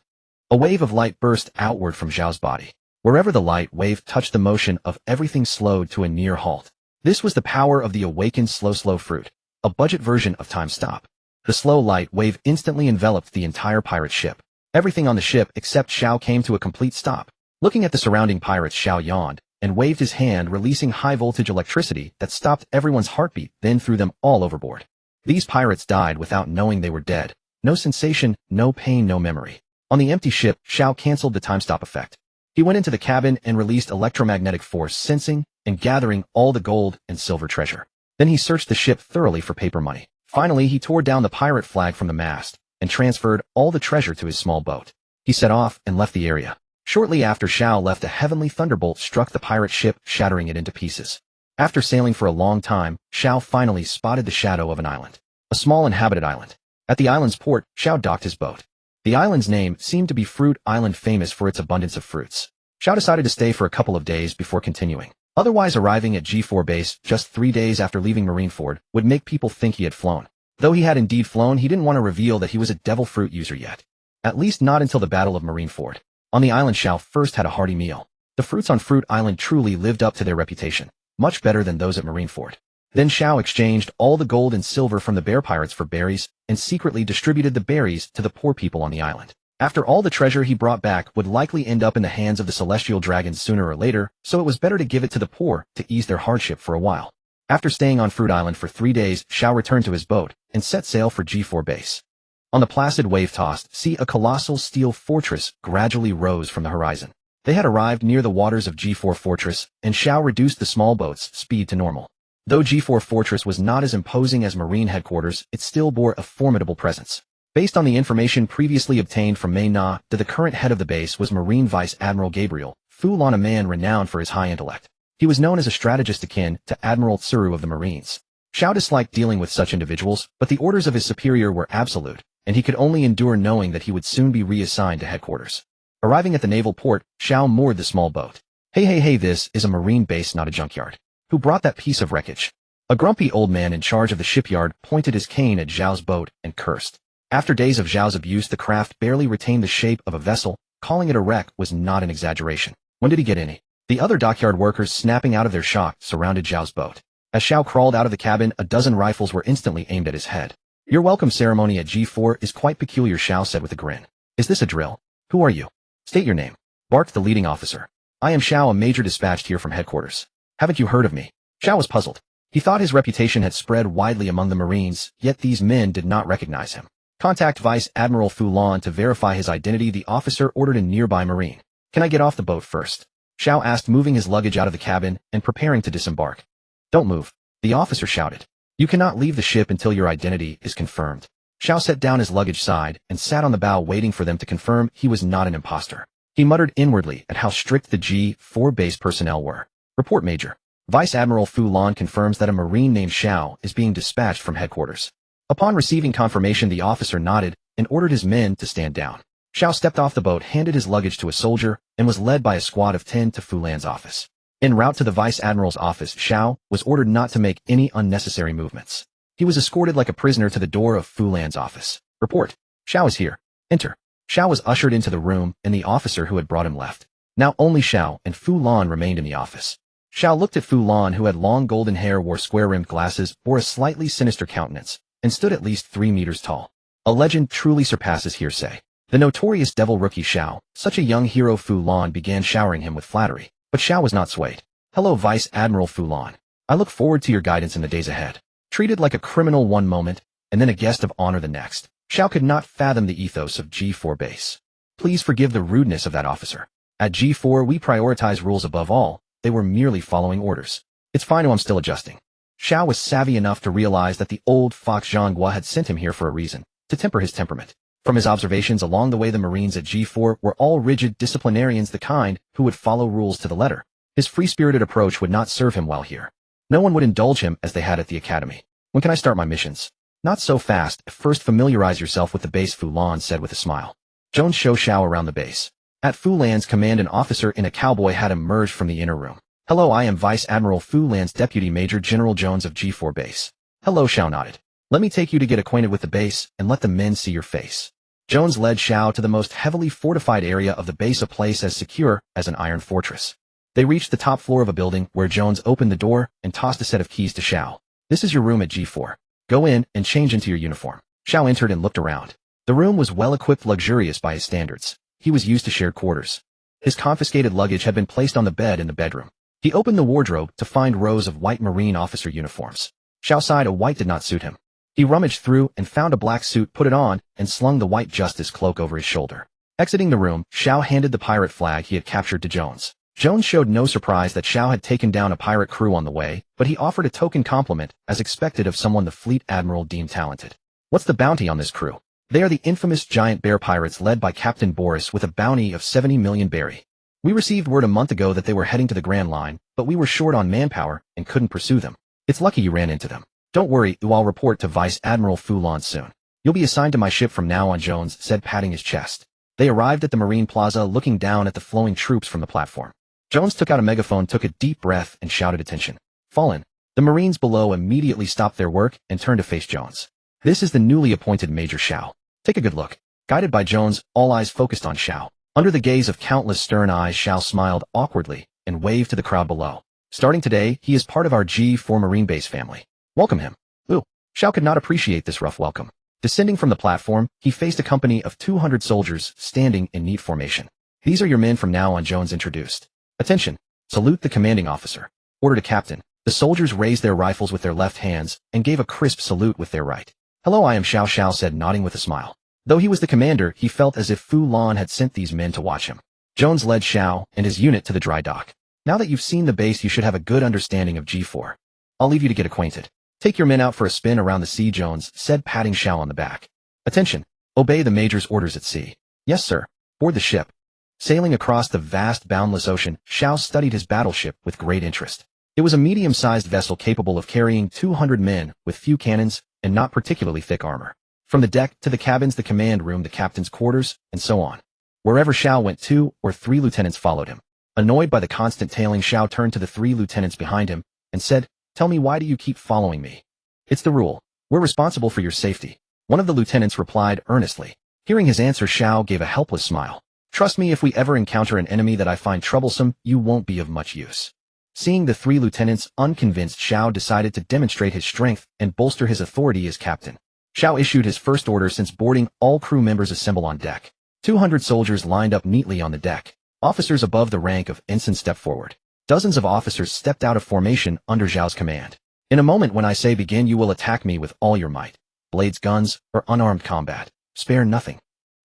Speaker 1: A wave of light burst outward from Xiao's body. Wherever the light wave touched, the motion of everything slowed to a near halt. This was the power of the awakened slow fruit, a budget version of time stop. The slow light wave instantly enveloped the entire pirate ship. Everything on the ship except Xiao came to a complete stop. Looking at the surrounding pirates, Xiao yawned and waved his hand, releasing high-voltage electricity that stopped everyone's heartbeat, then threw them all overboard. These pirates died without knowing they were dead. No sensation, no pain, no memory. On the empty ship, Xiao canceled the time stop effect. He went into the cabin and released electromagnetic force, sensing and gathering all the gold and silver treasure. Then he searched the ship thoroughly for paper money. Finally, he tore down the pirate flag from the mast and transferred all the treasure to his small boat. He set off and left the area. Shortly after Xiao left, a heavenly thunderbolt struck the pirate ship, shattering it into pieces. After sailing for a long time, Xiao finally spotted the shadow of an island. A small inhabited island. At the island's port, Xiao docked his boat. The island's name seemed to be Fruit Island, famous for its abundance of fruits. Xiao decided to stay for a couple of days before continuing. Otherwise, arriving at G4 base just 3 days after leaving Marineford would make people think he had flown. Though he had indeed flown, he didn't want to reveal that he was a devil fruit user yet. At least not until the Battle of Marineford. On the island, Xiao first had a hearty meal. The fruits on Fruit Island truly lived up to their reputation, much better than those at Marineford. Then Xiao exchanged all the gold and silver from the bear pirates for berries, and secretly distributed the berries to the poor people on the island. After all, the treasure he brought back would likely end up in the hands of the celestial dragons sooner or later, so it was better to give it to the poor to ease their hardship for a while. After staying on Fruit Island for 3 days, Xiao returned to his boat and set sail for G4 base. On the placid wave-tossed sea, a colossal steel fortress gradually rose from the horizon. They had arrived near the waters of G4 Fortress, and Xiao reduced the small boat's speed to normal. Though G4 Fortress was not as imposing as Marine headquarters, it still bore a formidable presence. Based on the information previously obtained from Mei Na, the current head of the base was Marine Vice Admiral Gabriel Fulon, a man renowned for his high intellect. He was known as a strategist akin to Admiral Tsuru of the Marines. Xiao disliked dealing with such individuals, but the orders of his superior were absolute, and he could only endure knowing that he would soon be reassigned to headquarters. Arriving at the naval port, Xiao moored the small boat. Hey, this is a marine base, not a junkyard. Who brought that piece of wreckage? A grumpy old man in charge of the shipyard pointed his cane at Zhao's boat and cursed. After days of Zhao's abuse, the craft barely retained the shape of a vessel. Calling it a wreck was not an exaggeration. When did he get any? The other dockyard workers, snapping out of their shock, surrounded Zhao's boat. As Zhao crawled out of the cabin, a dozen rifles were instantly aimed at his head. Your welcome ceremony at G4 is quite peculiar, Zhao said with a grin. Is this a drill? Who are you? State your name, barked the leading officer. I am Zhao, a major dispatched here from headquarters. Haven't you heard of me? Zhao was puzzled. He thought his reputation had spread widely among the Marines, yet these men did not recognize him. Contact Vice Admiral Fu Lan to verify his identity, the officer ordered a nearby Marine. Can I get off the boat first? Zhao asked, moving his luggage out of the cabin and preparing to disembark. Don't move, the officer shouted. You cannot leave the ship until your identity is confirmed. Zhao set down his luggage side and sat on the bow waiting for them to confirm he was not an imposter. He muttered inwardly at how strict the G4 base personnel were. Report, Major. Vice Admiral Fu Lan confirms that a Marine named Zhao is being dispatched from headquarters. Upon receiving confirmation, the officer nodded and ordered his men to stand down. Zhao stepped off the boat, handed his luggage to a soldier, and was led by a squad of 10 to Fu Lan's office. En route to the Vice Admiral's office, Zhao was ordered not to make any unnecessary movements. He was escorted like a prisoner to the door of Fu Lan's office. Report. Zhao is here. Enter. Zhao was ushered into the room, and the officer who had brought him left. Now only Zhao and Fu Lan remained in the office. Zhao looked at Fu Lan, who had long golden hair, wore square-rimmed glasses, bore a slightly sinister countenance, and stood at least 3 meters tall. A legend truly surpasses hearsay. The notorious devil rookie Zhao, such a young hero. Fu Lan began showering him with flattery, but Zhao was not swayed. Hello, Vice Admiral Fu Lan. I look forward to your guidance in the days ahead. Treated like a criminal one moment, and then a guest of honor the next, Zhao could not fathom the ethos of G4 base. Please forgive the rudeness of that officer. At G4 we prioritize rules above all. They were merely following orders. It's fine, I'm still adjusting. Zhao was savvy enough to realize that the old fox Zhonghua had sent him here for a reason, to temper his temperament. From his observations along the way, the Marines at G4 were all rigid disciplinarians, the kind who would follow rules to the letter. His free-spirited approach would not serve him well here. No one would indulge him as they had at the academy. When can I start my missions? Not so fast. First familiarize yourself with the base, Fu Lan said with a smile. Jones showed Zhao around the base. At Fu Lan's command, an officer in a cowboy hat emerged from the inner room. Hello, I am Vice Admiral Fu Lan's Deputy Major General Jones of G4 base. Hello, Zhao nodded. Let me take you to get acquainted with the base and let the men see your face. Jones led Zhao to the most heavily fortified area of the base, a place as secure as an iron fortress. They reached the top floor of a building where Jones opened the door and tossed a set of keys to Zhao. This is your room at G4. Go in and change into your uniform. Zhao entered and looked around. The room was well-equipped, luxurious by his standards. He was used to shared quarters. His confiscated luggage had been placed on the bed in the bedroom. He opened the wardrobe to find rows of white Marine officer uniforms. Zhao sighed. A white did not suit him. He rummaged through and found a black suit, put it on, and slung the white justice cloak over his shoulder. Exiting the room, Zhao handed the pirate flag he had captured to Jones. Jones showed no surprise that Zhao had taken down a pirate crew on the way, but he offered a token compliment as expected of someone the fleet admiral deemed talented. What's the bounty on this crew? They are the infamous giant bear pirates led by Captain Boris with a bounty of 70 million berry. We received word a month ago that they were heading to the Grand Line, but we were short on manpower and couldn't pursue them. It's lucky you ran into them. Don't worry, I'll report to Vice Admiral Fu Lan soon. You'll be assigned to my ship from now on, Jones said, patting his chest. They arrived at the Marine Plaza, looking down at the flowing troops from the platform. Jones took out a megaphone, took a deep breath, and shouted, "Attention. Fallen." The Marines below immediately stopped their work and turned to face Jones. This is the newly appointed Major Zhao. Take a good look. Guided by Jones, all eyes focused on Zhao. Under the gaze of countless stern eyes, Zhao smiled awkwardly and waved to the crowd below. Starting today, he is part of our G4 Marine base family. Welcome him. Ooh. Zhao could not appreciate this rough welcome. Descending from the platform, he faced a company of 200 soldiers standing in neat formation. These are your men from now on, Jones introduced. Attention. Salute the commanding officer. Ordered a captain. The soldiers raised their rifles with their left hands and gave a crisp salute with their right. Hello, I am Zhao, Zhao said, nodding with a smile. Though he was the commander, he felt as if Fu Lan had sent these men to watch him. Jones led Zhao and his unit to the dry dock. Now that you've seen the base, you should have a good understanding of G4. I'll leave you to get acquainted. Take your men out for a spin around the sea, Jones said, patting Zhao on the back. Attention. Obey the Major's orders at sea. Yes, sir. Board the ship. Sailing across the vast, boundless ocean, Zhao studied his battleship with great interest. It was a medium-sized vessel capable of carrying 200 men with few cannons and not particularly thick armor. From the deck to the cabins, the command room, the captain's quarters, and so on. Wherever Zhao went, 2 or 3 lieutenants followed him. Annoyed by the constant tailing, Zhao turned to the 3 lieutenants behind him and said, Tell me, why do you keep following me? It's the rule. We're responsible for your safety. One of the lieutenants replied earnestly. Hearing his answer, Xiao gave a helpless smile. Trust me, if we ever encounter an enemy that I find troublesome, you won't be of much use. Seeing the three lieutenants unconvinced, Xiao decided to demonstrate his strength and bolster his authority as captain. Xiao issued his first order since boarding. All crew members assemble on deck. 200 soldiers lined up neatly on the deck. Officers above the rank of ensign stepped forward. Dozens of officers stepped out of formation under Xiao's command. In a moment, when I say begin, you will attack me with all your might. Blades, guns, or unarmed combat. Spare nothing.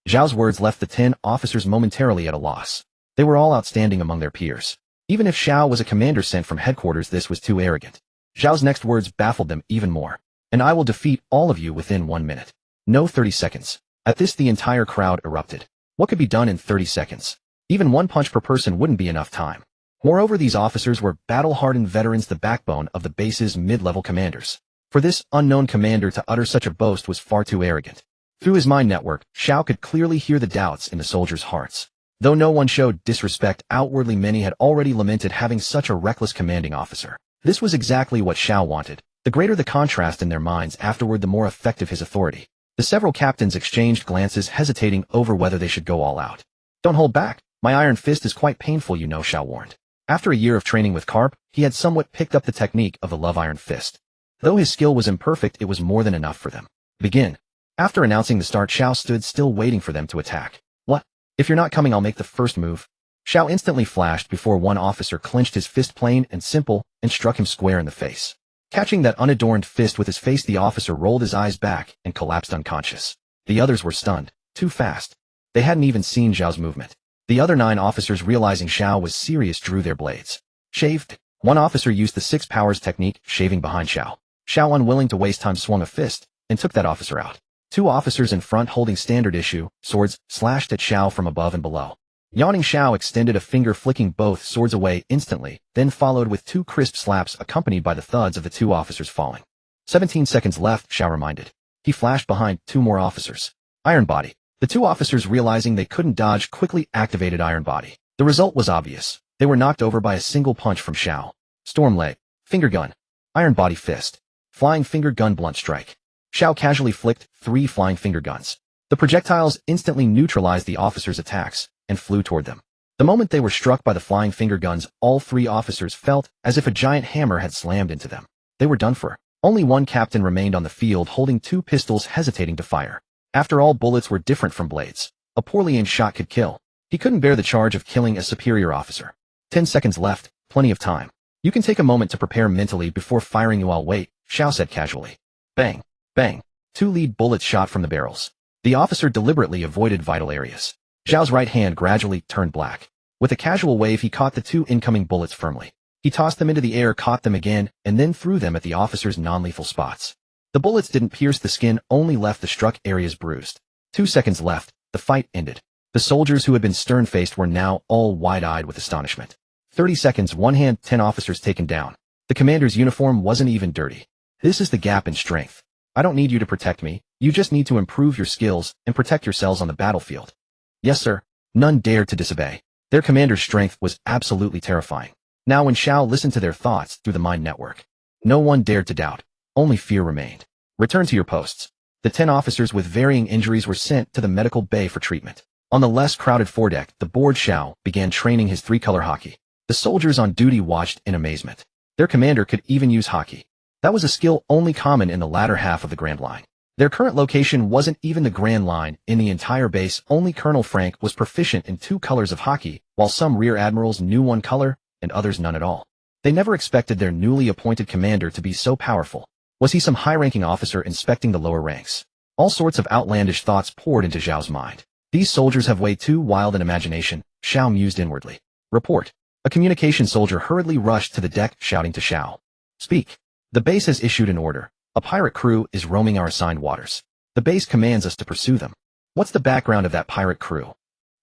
Speaker 1: Zhao's words left the 10 officers momentarily at a loss. They were all outstanding among their peers. Even if Xiao was a commander sent from headquarters, this was too arrogant. Zhao's next words baffled them even more. And I will defeat all of you within 1 minute. No 30 seconds. At this, the entire crowd erupted. What could be done in 30 seconds? Even one punch per person wouldn't be enough time. Moreover, these officers were battle-hardened veterans, the backbone of the base's mid-level commanders. For this unknown commander to utter such a boast was far too arrogant. Through his mind network, Xiao could clearly hear the doubts in the soldiers' hearts. Though no one showed disrespect outwardly, many had already lamented having such a reckless commanding officer. This was exactly what Xiao wanted. The greater the contrast in their minds afterward, the more effective his authority. The several captains exchanged glances, hesitating over whether they should go all out. Don't hold back. My iron fist is quite painful, you know, Xiao warned. After a year of training with Carp, he had somewhat picked up the technique of the love iron fist. Though his skill was imperfect, it was more than enough for them. Begin. After announcing the start, Xiao stood still, waiting for them to attack. What? If you're not coming, I'll make the first move. Xiao instantly flashed before one officer clenched his fist, plain and simple, and struck him square in the face. Catching that unadorned fist with his face, the officer rolled his eyes back and collapsed unconscious. The others were stunned. Too fast. They hadn't even seen Xiao's movement. The other 9 officers, realizing Xiao was serious, drew their blades. Shaved. One officer used the 6 powers technique, shaving behind Xiao. Xiao, unwilling to waste time, swung a fist and took that officer out. 2 officers in front, holding standard issue swords, slashed at Xiao from above and below. Yawning, Xiao extended a finger, flicking both swords away instantly, then followed with 2 crisp slaps accompanied by the thuds of the 2 officers falling. 17 seconds left, Xiao reminded. He flashed behind 2 more officers. Iron Body. The 2 officers, realizing they couldn't dodge, quickly activated Iron Body. The result was obvious. They were knocked over by a single punch from Xiao. Storm Leg. Finger Gun. Iron Body Fist. Flying Finger Gun, Blunt Strike. Xiao casually flicked 3 flying finger guns. The projectiles instantly neutralized the officers' attacks and flew toward them. The moment they were struck by the flying finger guns, all 3 officers felt as if a giant hammer had slammed into them. They were done for. Only one captain remained on the field, holding 2 pistols, hesitating to fire. After all, bullets were different from blades. A poorly aimed shot could kill. He couldn't bear the charge of killing a superior officer. 10 seconds left, plenty of time. You can take a moment to prepare mentally before firing. You all wait, Xiao said casually. Bang. Bang. 2 lead bullets shot from the barrels. The officer deliberately avoided vital areas. Xiao's right hand gradually turned black. With a casual wave, he caught the 2 incoming bullets firmly. He tossed them into the air, caught them again, and then threw them at the officer's non-lethal spots. The bullets didn't pierce the skin, only left the struck areas bruised. 2 seconds left, the fight ended. The soldiers who had been stern-faced were now all wide-eyed with astonishment. 30 seconds, 1 hand, 10 officers taken down. The commander's uniform wasn't even dirty. This is the gap in strength. I don't need you to protect me, you just need to improve your skills and protect yourselves on the battlefield. Yes, sir. None dared to disobey. Their commander's strength was absolutely terrifying. Now when Xiao listened to their thoughts through the mind network, no one dared to doubt. Only fear remained. Return to your posts. The 10 officers with varying injuries were sent to the medical bay for treatment. On the less crowded foredeck, the bored Xiao began training his 3-color hockey. The soldiers on duty watched in amazement. Their commander could even use hockey. That was a skill only common in the latter half of the Grand Line. Their current location wasn't even the Grand Line. In the entire base, only Colonel Frank was proficient in 2 colors of hockey, while some rear admirals knew 1 color, and others none at all. They never expected their newly appointed commander to be so powerful. Was he some high-ranking officer inspecting the lower ranks? All sorts of outlandish thoughts poured into Xiao's mind. These soldiers have way too wild an imagination, Xiao mused inwardly. Report. A communication soldier hurriedly rushed to the deck, shouting to Xiao. Speak. The base has issued an order. A pirate crew is roaming our assigned waters. The base commands us to pursue them. What's the background of that pirate crew?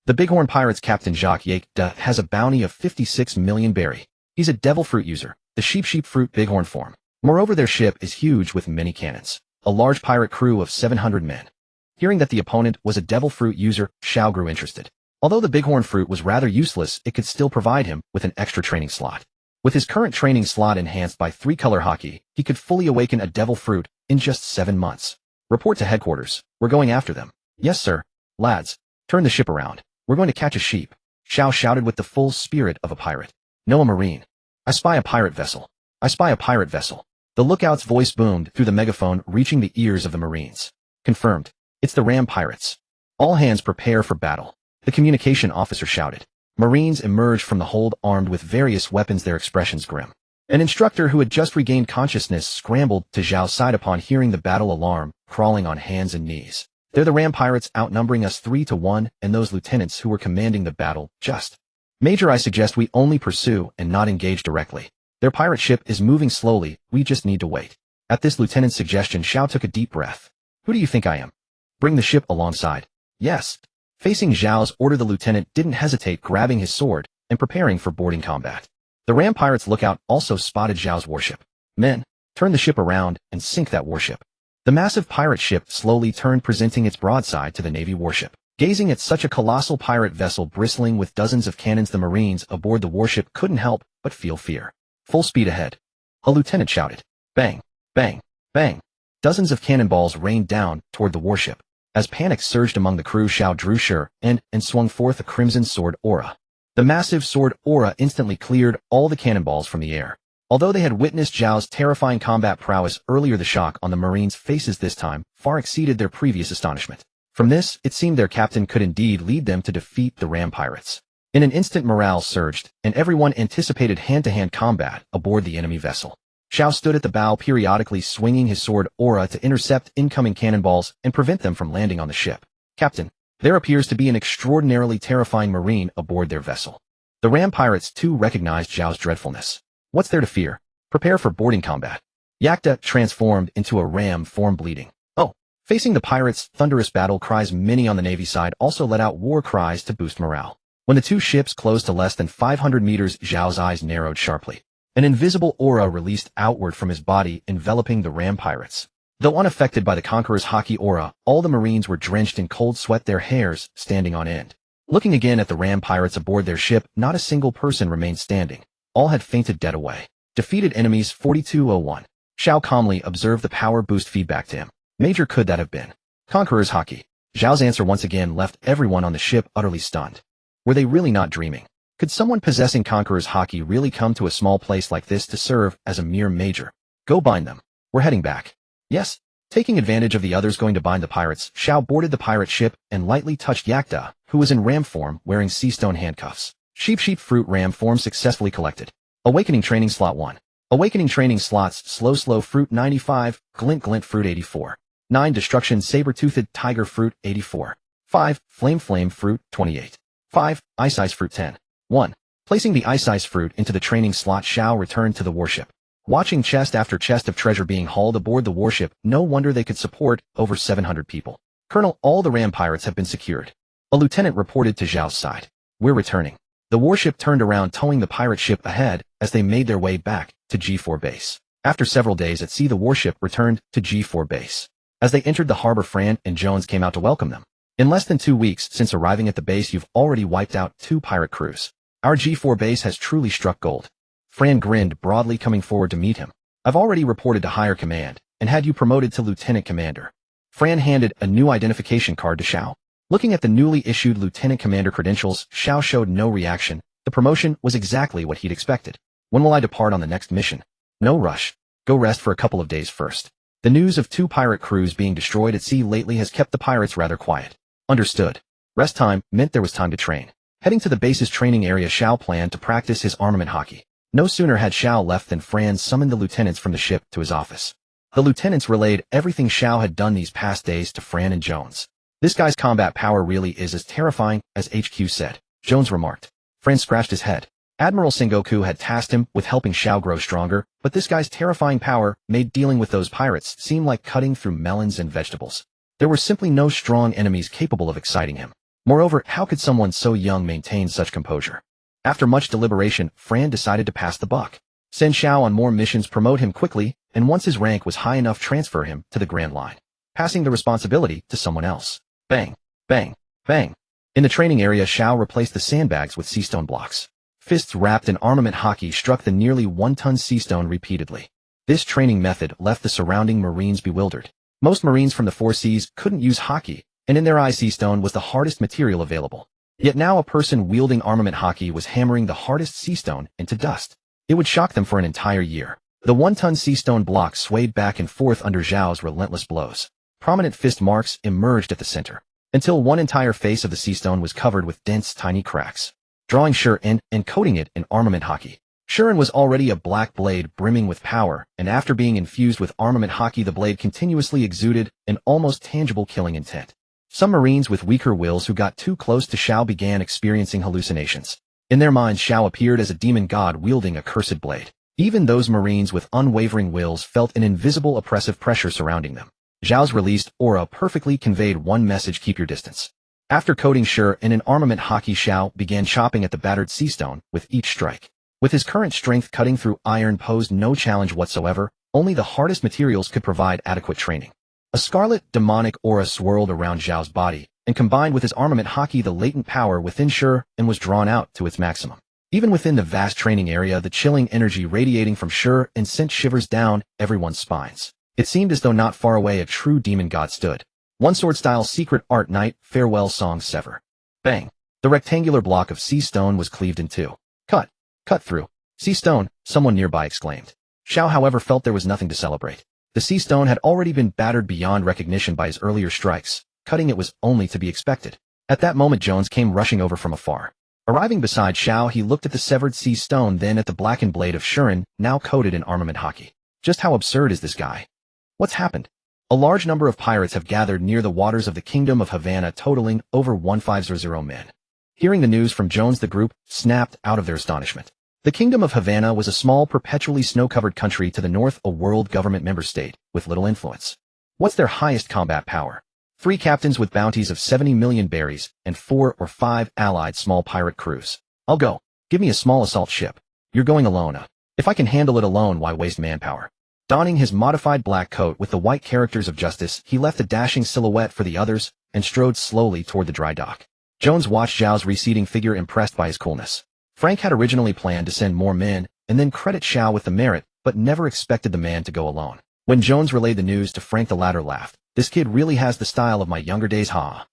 Speaker 1: The Bighorn Pirates Captain Jacques Yake has a bounty of 56 million berry. He's a devil fruit user, the sheep fruit bighorn form. Moreover, their ship is huge with many cannons. A large pirate crew of 700 men. Hearing that the opponent was a devil fruit user, Xiao grew interested. Although the bighorn fruit was rather useless, it could still provide him with an extra training slot. With his current training slot enhanced by 3-color hockey, he could fully awaken a devil fruit in just 7 months. Report to headquarters. We're going after them. Yes, sir. Lads, turn the ship around. We're going to catch a sheep. Xiao shouted with the full spirit of a pirate. No, a marine. I spy a pirate vessel. I spy a pirate vessel. The lookout's voice boomed through the megaphone, reaching the ears of the Marines. Confirmed. It's the Ram pirates. All hands prepare for battle. The communication officer shouted. Marines emerged from the hold armed with various weapons, their expressions grim. An instructor who had just regained consciousness scrambled to Zhao's side upon hearing the battle alarm, crawling on hands and knees. They're the Ram pirates, outnumbering us 3-1, and those lieutenants who were commanding the battle, just. Major, I suggest we only pursue and not engage directly. Their pirate ship is moving slowly, we just need to wait. At this lieutenant's suggestion, Xiao took a deep breath. Who do you think I am? Bring the ship alongside. Yes. Facing Zhao's order, the lieutenant didn't hesitate, grabbing his sword and preparing for boarding combat. The Ram pirates' lookout also spotted Zhao's warship. Men, turn the ship around and sink that warship. The massive pirate ship slowly turned, presenting its broadside to the Navy warship. Gazing at such a colossal pirate vessel bristling with dozens of cannons, the Marines aboard the warship couldn't help but feel fear. Full speed ahead. A lieutenant shouted. Bang, bang, bang. Dozens of cannonballs rained down toward the warship. As panic surged among the crew, Xiao drew sure and swung forth a crimson sword aura. The massive sword aura instantly cleared all the cannonballs from the air. Although they had witnessed Zhao's terrifying combat prowess earlier, the shock on the Marines' faces this time far exceeded their previous astonishment. From this, it seemed their captain could indeed lead them to defeat the Ram pirates. In an instant, morale surged, and everyone anticipated hand-to-hand combat aboard the enemy vessel. Xiao stood at the bow, periodically swinging his sword aura to intercept incoming cannonballs and prevent them from landing on the ship. Captain, there appears to be an extraordinarily terrifying Marine aboard their vessel. The Ram pirates too recognized Zhao's dreadfulness. What's there to fear? Prepare for boarding combat. Yakta transformed into a ram form, bleeding. Oh, facing the pirates' thunderous battle cries, many on the Navy side also let out war cries to boost morale. When the two ships closed to less than 500 meters, Zhao's eyes narrowed sharply. An invisible aura released outward from his body, enveloping the Ram pirates. Though unaffected by the Conqueror's hockey aura, all the Marines were drenched in cold sweat, their hairs standing on end. Looking again at the Ram pirates aboard their ship, not a single person remained standing. All had fainted dead away. Defeated enemies 4201. Xiao calmly observed the power boost feedback to him. Major, could that have been Conqueror's hockey? Zhao's answer once again left everyone on the ship utterly stunned. Were they really not dreaming? Could someone possessing Conqueror's hockey really come to a small place like this to serve as a mere major? Go bind them. We're heading back. Yes. Taking advantage of the others going to bind the pirates, Xiao boarded the pirate ship and lightly touched Yakta, who was in ram form wearing sea stone handcuffs. Sheep fruit ram form successfully collected. Awakening training slot 1. Awakening training slots: slow fruit 95, glint fruit 84. 9 destruction saber-toothed tiger fruit 84. 5 flame fruit 28. 5 ice fruit 10. 1. Placing the ice fruit into the training slot, Xiao returned to the warship. Watching chest after chest of treasure being hauled aboard the warship, no wonder they could support over 700 people. Colonel, all the Ram pirates have been secured. A lieutenant reported to Zhao's side. We're returning. The warship turned around, towing the pirate ship ahead as they made their way back to G4 base. After several days at sea, the warship returned to G4 base. As they entered the harbor, Fran and Jones came out to welcome them. In less than 2 weeks since arriving at the base, you've already wiped out 2 pirate crews. Our G4 base has truly struck gold. Fran grinned broadly, coming forward to meet him. I've already reported to higher command and had you promoted to lieutenant commander. Fran handed a new identification card to Xiao. Looking at the newly issued lieutenant commander credentials, Xiao showed no reaction. The promotion was exactly what he'd expected. When will I depart on the next mission? No rush. Go rest for a couple of days first. The news of 2 pirate crews being destroyed at sea lately has kept the pirates rather quiet. Understood. Rest time meant there was time to train. Heading to the base's training area, Xiao planned to practice his armament hockey. No sooner had Xiao left than Fran summoned the lieutenants from the ship to his office. The lieutenants relayed everything Xiao had done these past days to Fran and Jones. This guy's combat power really is as terrifying as HQ said, Jones remarked. Fran scratched his head. Admiral Sengoku had tasked him with helping Xiao grow stronger, but this guy's terrifying power made dealing with those pirates seem like cutting through melons and vegetables. There were simply no strong enemies capable of exciting him. Moreover, how could someone so young maintain such composure? After much deliberation, Fran decided to pass the buck. Send Xiao on more missions, promote him quickly, and once his rank was high enough, transfer him to the Grand Line, passing the responsibility to someone else. Bang, bang, bang. In the training area, Xiao replaced the sandbags with sea stone blocks. Fists wrapped in armament hockey struck the nearly 1-ton sea stone repeatedly. This training method left the surrounding Marines bewildered. Most Marines from the Four Seas couldn't use hockey, and in their eyes sea stone was the hardest material available. Yet now a person wielding armament hockey was hammering the hardest sea stone into dust. It would shock them for an entire year. The 1-ton sea stone block swayed back and forth under Zhao's relentless blows. Prominent fist marks emerged at the center, until one entire face of the sea stone was covered with dense, tiny cracks. Drawing Sure in and coating it in armament hockey. Shuren was already a black blade brimming with power, and after being infused with armament hockey the blade continuously exuded an almost tangible killing intent. Some Marines with weaker wills who got too close to Xiao began experiencing hallucinations. In their minds Xiao appeared as a demon god wielding a cursed blade. Even those Marines with unwavering wills felt an invisible oppressive pressure surrounding them. Zhao's released aura perfectly conveyed one message: keep your distance. After coating Sure in an armament hockey, Xiao began chopping at the battered sea stone with each strike. With his current strength, cutting through iron posed no challenge whatsoever. Only the hardest materials could provide adequate training. A scarlet, demonic aura swirled around Zhao's body, and combined with his armament hockey the latent power within Sure and was drawn out to its maximum. Even within the vast training area, the chilling energy radiating from Sure and sent shivers down everyone's spines. It seemed as though not far away a true demon god stood. One sword-style secret art night, farewell song sever. Bang! The rectangular block of sea stone was cleaved in two. Cut through. Sea stone, someone nearby exclaimed. Xiao, however, felt there was nothing to celebrate. The sea stone had already been battered beyond recognition by his earlier strikes. Cutting it was only to be expected. At that moment Jones came rushing over from afar. Arriving beside Xiao, he looked at the severed sea stone, then at the blackened blade of Shuren, now coated in armament hockey. Just how absurd is this guy? What's happened? A large number of pirates have gathered near the waters of the Kingdom of Havana, totaling over 1500 men. Hearing the news from Jones, the group snapped out of their astonishment. The Kingdom of Havana was a small, perpetually snow-covered country to the north, a world government member state, with little influence. What's their highest combat power? 3 captains with bounties of 70 million berries, and 4 or 5 allied small pirate crews. I'll go. Give me a small assault ship. You're going alone. If I can handle it alone, why waste manpower? Donning his modified black coat with the white characters of justice, he left a dashing silhouette for the others, and strode slowly toward the dry dock. Jones watched Zhao's receding figure, impressed by his coolness. Frank had originally planned to send more men, and then credit Xiao with the merit, but never expected the man to go alone. When Jones relayed the news to Frank, the latter laughed. This kid really has the style of my younger days, ha.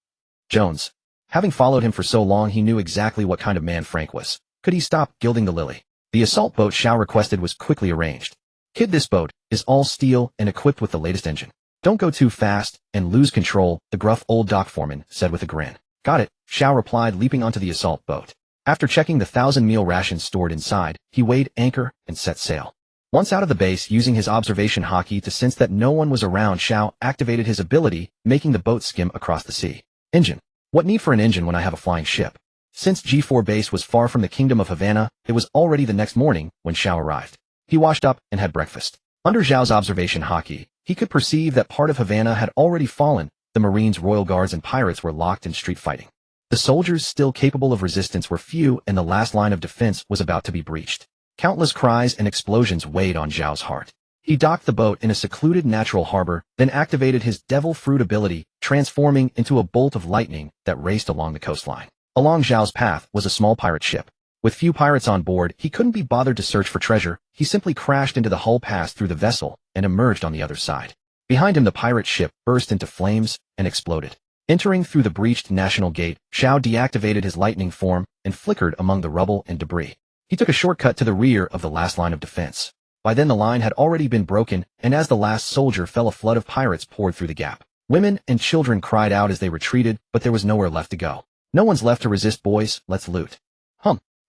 Speaker 1: Jones. Having followed him for so long, he knew exactly what kind of man Frank was. Could he stop gilding the lily? The assault boat Xiao requested was quickly arranged. Kid, this boat is all steel and equipped with the latest engine. Don't go too fast and lose control, the gruff old dock foreman said with a grin. Got it, Xiao replied, leaping onto the assault boat. After checking the 1,000-meal rations stored inside, he weighed anchor and set sail. Once out of the base, using his observation hockey to sense that no one was around, Xiao activated his ability, making the boat skim across the sea. Engine. What need for an engine when I have a flying ship? Since G4 base was far from the Kingdom of Havana, it was already the next morning when Xiao arrived. He washed up and had breakfast. Under Zhao's observation hockey, he could perceive that part of Havana had already fallen. The Marines, Royal Guards, and pirates were locked in street fighting. The soldiers still capable of resistance were few, and the last line of defense was about to be breached. Countless cries and explosions weighed on Zhao's heart. He docked the boat in a secluded natural harbor, then activated his devil fruit ability, transforming into a bolt of lightning that raced along the coastline. Along Zhao's path was a small pirate ship. With few pirates on board, he couldn't be bothered to search for treasure. He simply crashed into the hull, passed through the vessel, and emerged on the other side. Behind him, the pirate ship burst into flames and exploded. Entering through the breached National Gate, Xiao deactivated his lightning form and flickered among the rubble and debris. He took a shortcut to the rear of the last line of defense. By then the line had already been broken, and as the last soldier fell, a flood of pirates poured through the gap. Women and children cried out as they retreated, but there was nowhere left to go. No one's left to resist, boys, let's loot.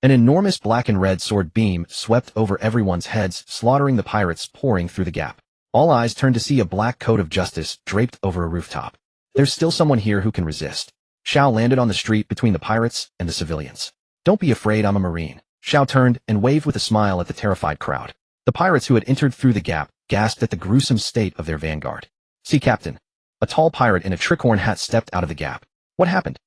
Speaker 1: An enormous black and red sword beam swept over everyone's heads, slaughtering the pirates pouring through the gap. All eyes turned to see a black coat of justice draped over a rooftop. There's still someone here who can resist. Xiao landed on the street between the pirates and the civilians. Don't be afraid, I'm a Marine. Xiao turned and waved with a smile at the terrified crowd. The pirates who had entered through the gap gasped at the gruesome state of their vanguard. Sea Captain. A tall pirate in a tricorn hat stepped out of the gap. What happened?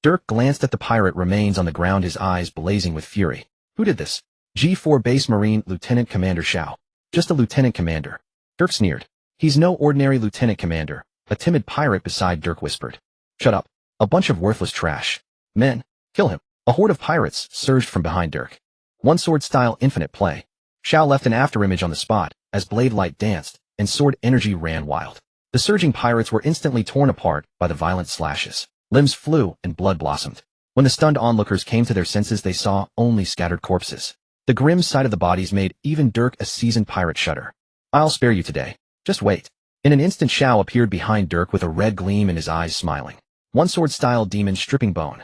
Speaker 1: Dirk glanced at the pirate remains on the ground, his eyes blazing with fury. Who did this? G4 Base Marine Lieutenant Commander Xiao. Just a lieutenant commander. Dirk sneered. He's no ordinary lieutenant commander. A timid pirate beside Dirk whispered. Shut up. A bunch of worthless trash. Men, kill him. A horde of pirates surged from behind Dirk. One-sword-style infinite play. Xiao left an afterimage on the spot, as blade light danced, and sword energy ran wild. The surging pirates were instantly torn apart by the violent slashes. Limbs flew and blood blossomed. When the stunned onlookers came to their senses, they saw only scattered corpses. The grim sight of the bodies made even Dirk, a seasoned pirate, shudder. "I'll spare you today. Just wait." In an instant, Xiao appeared behind Dirk with a red gleam in his eyes, smiling. One-sword-style demon stripping bone.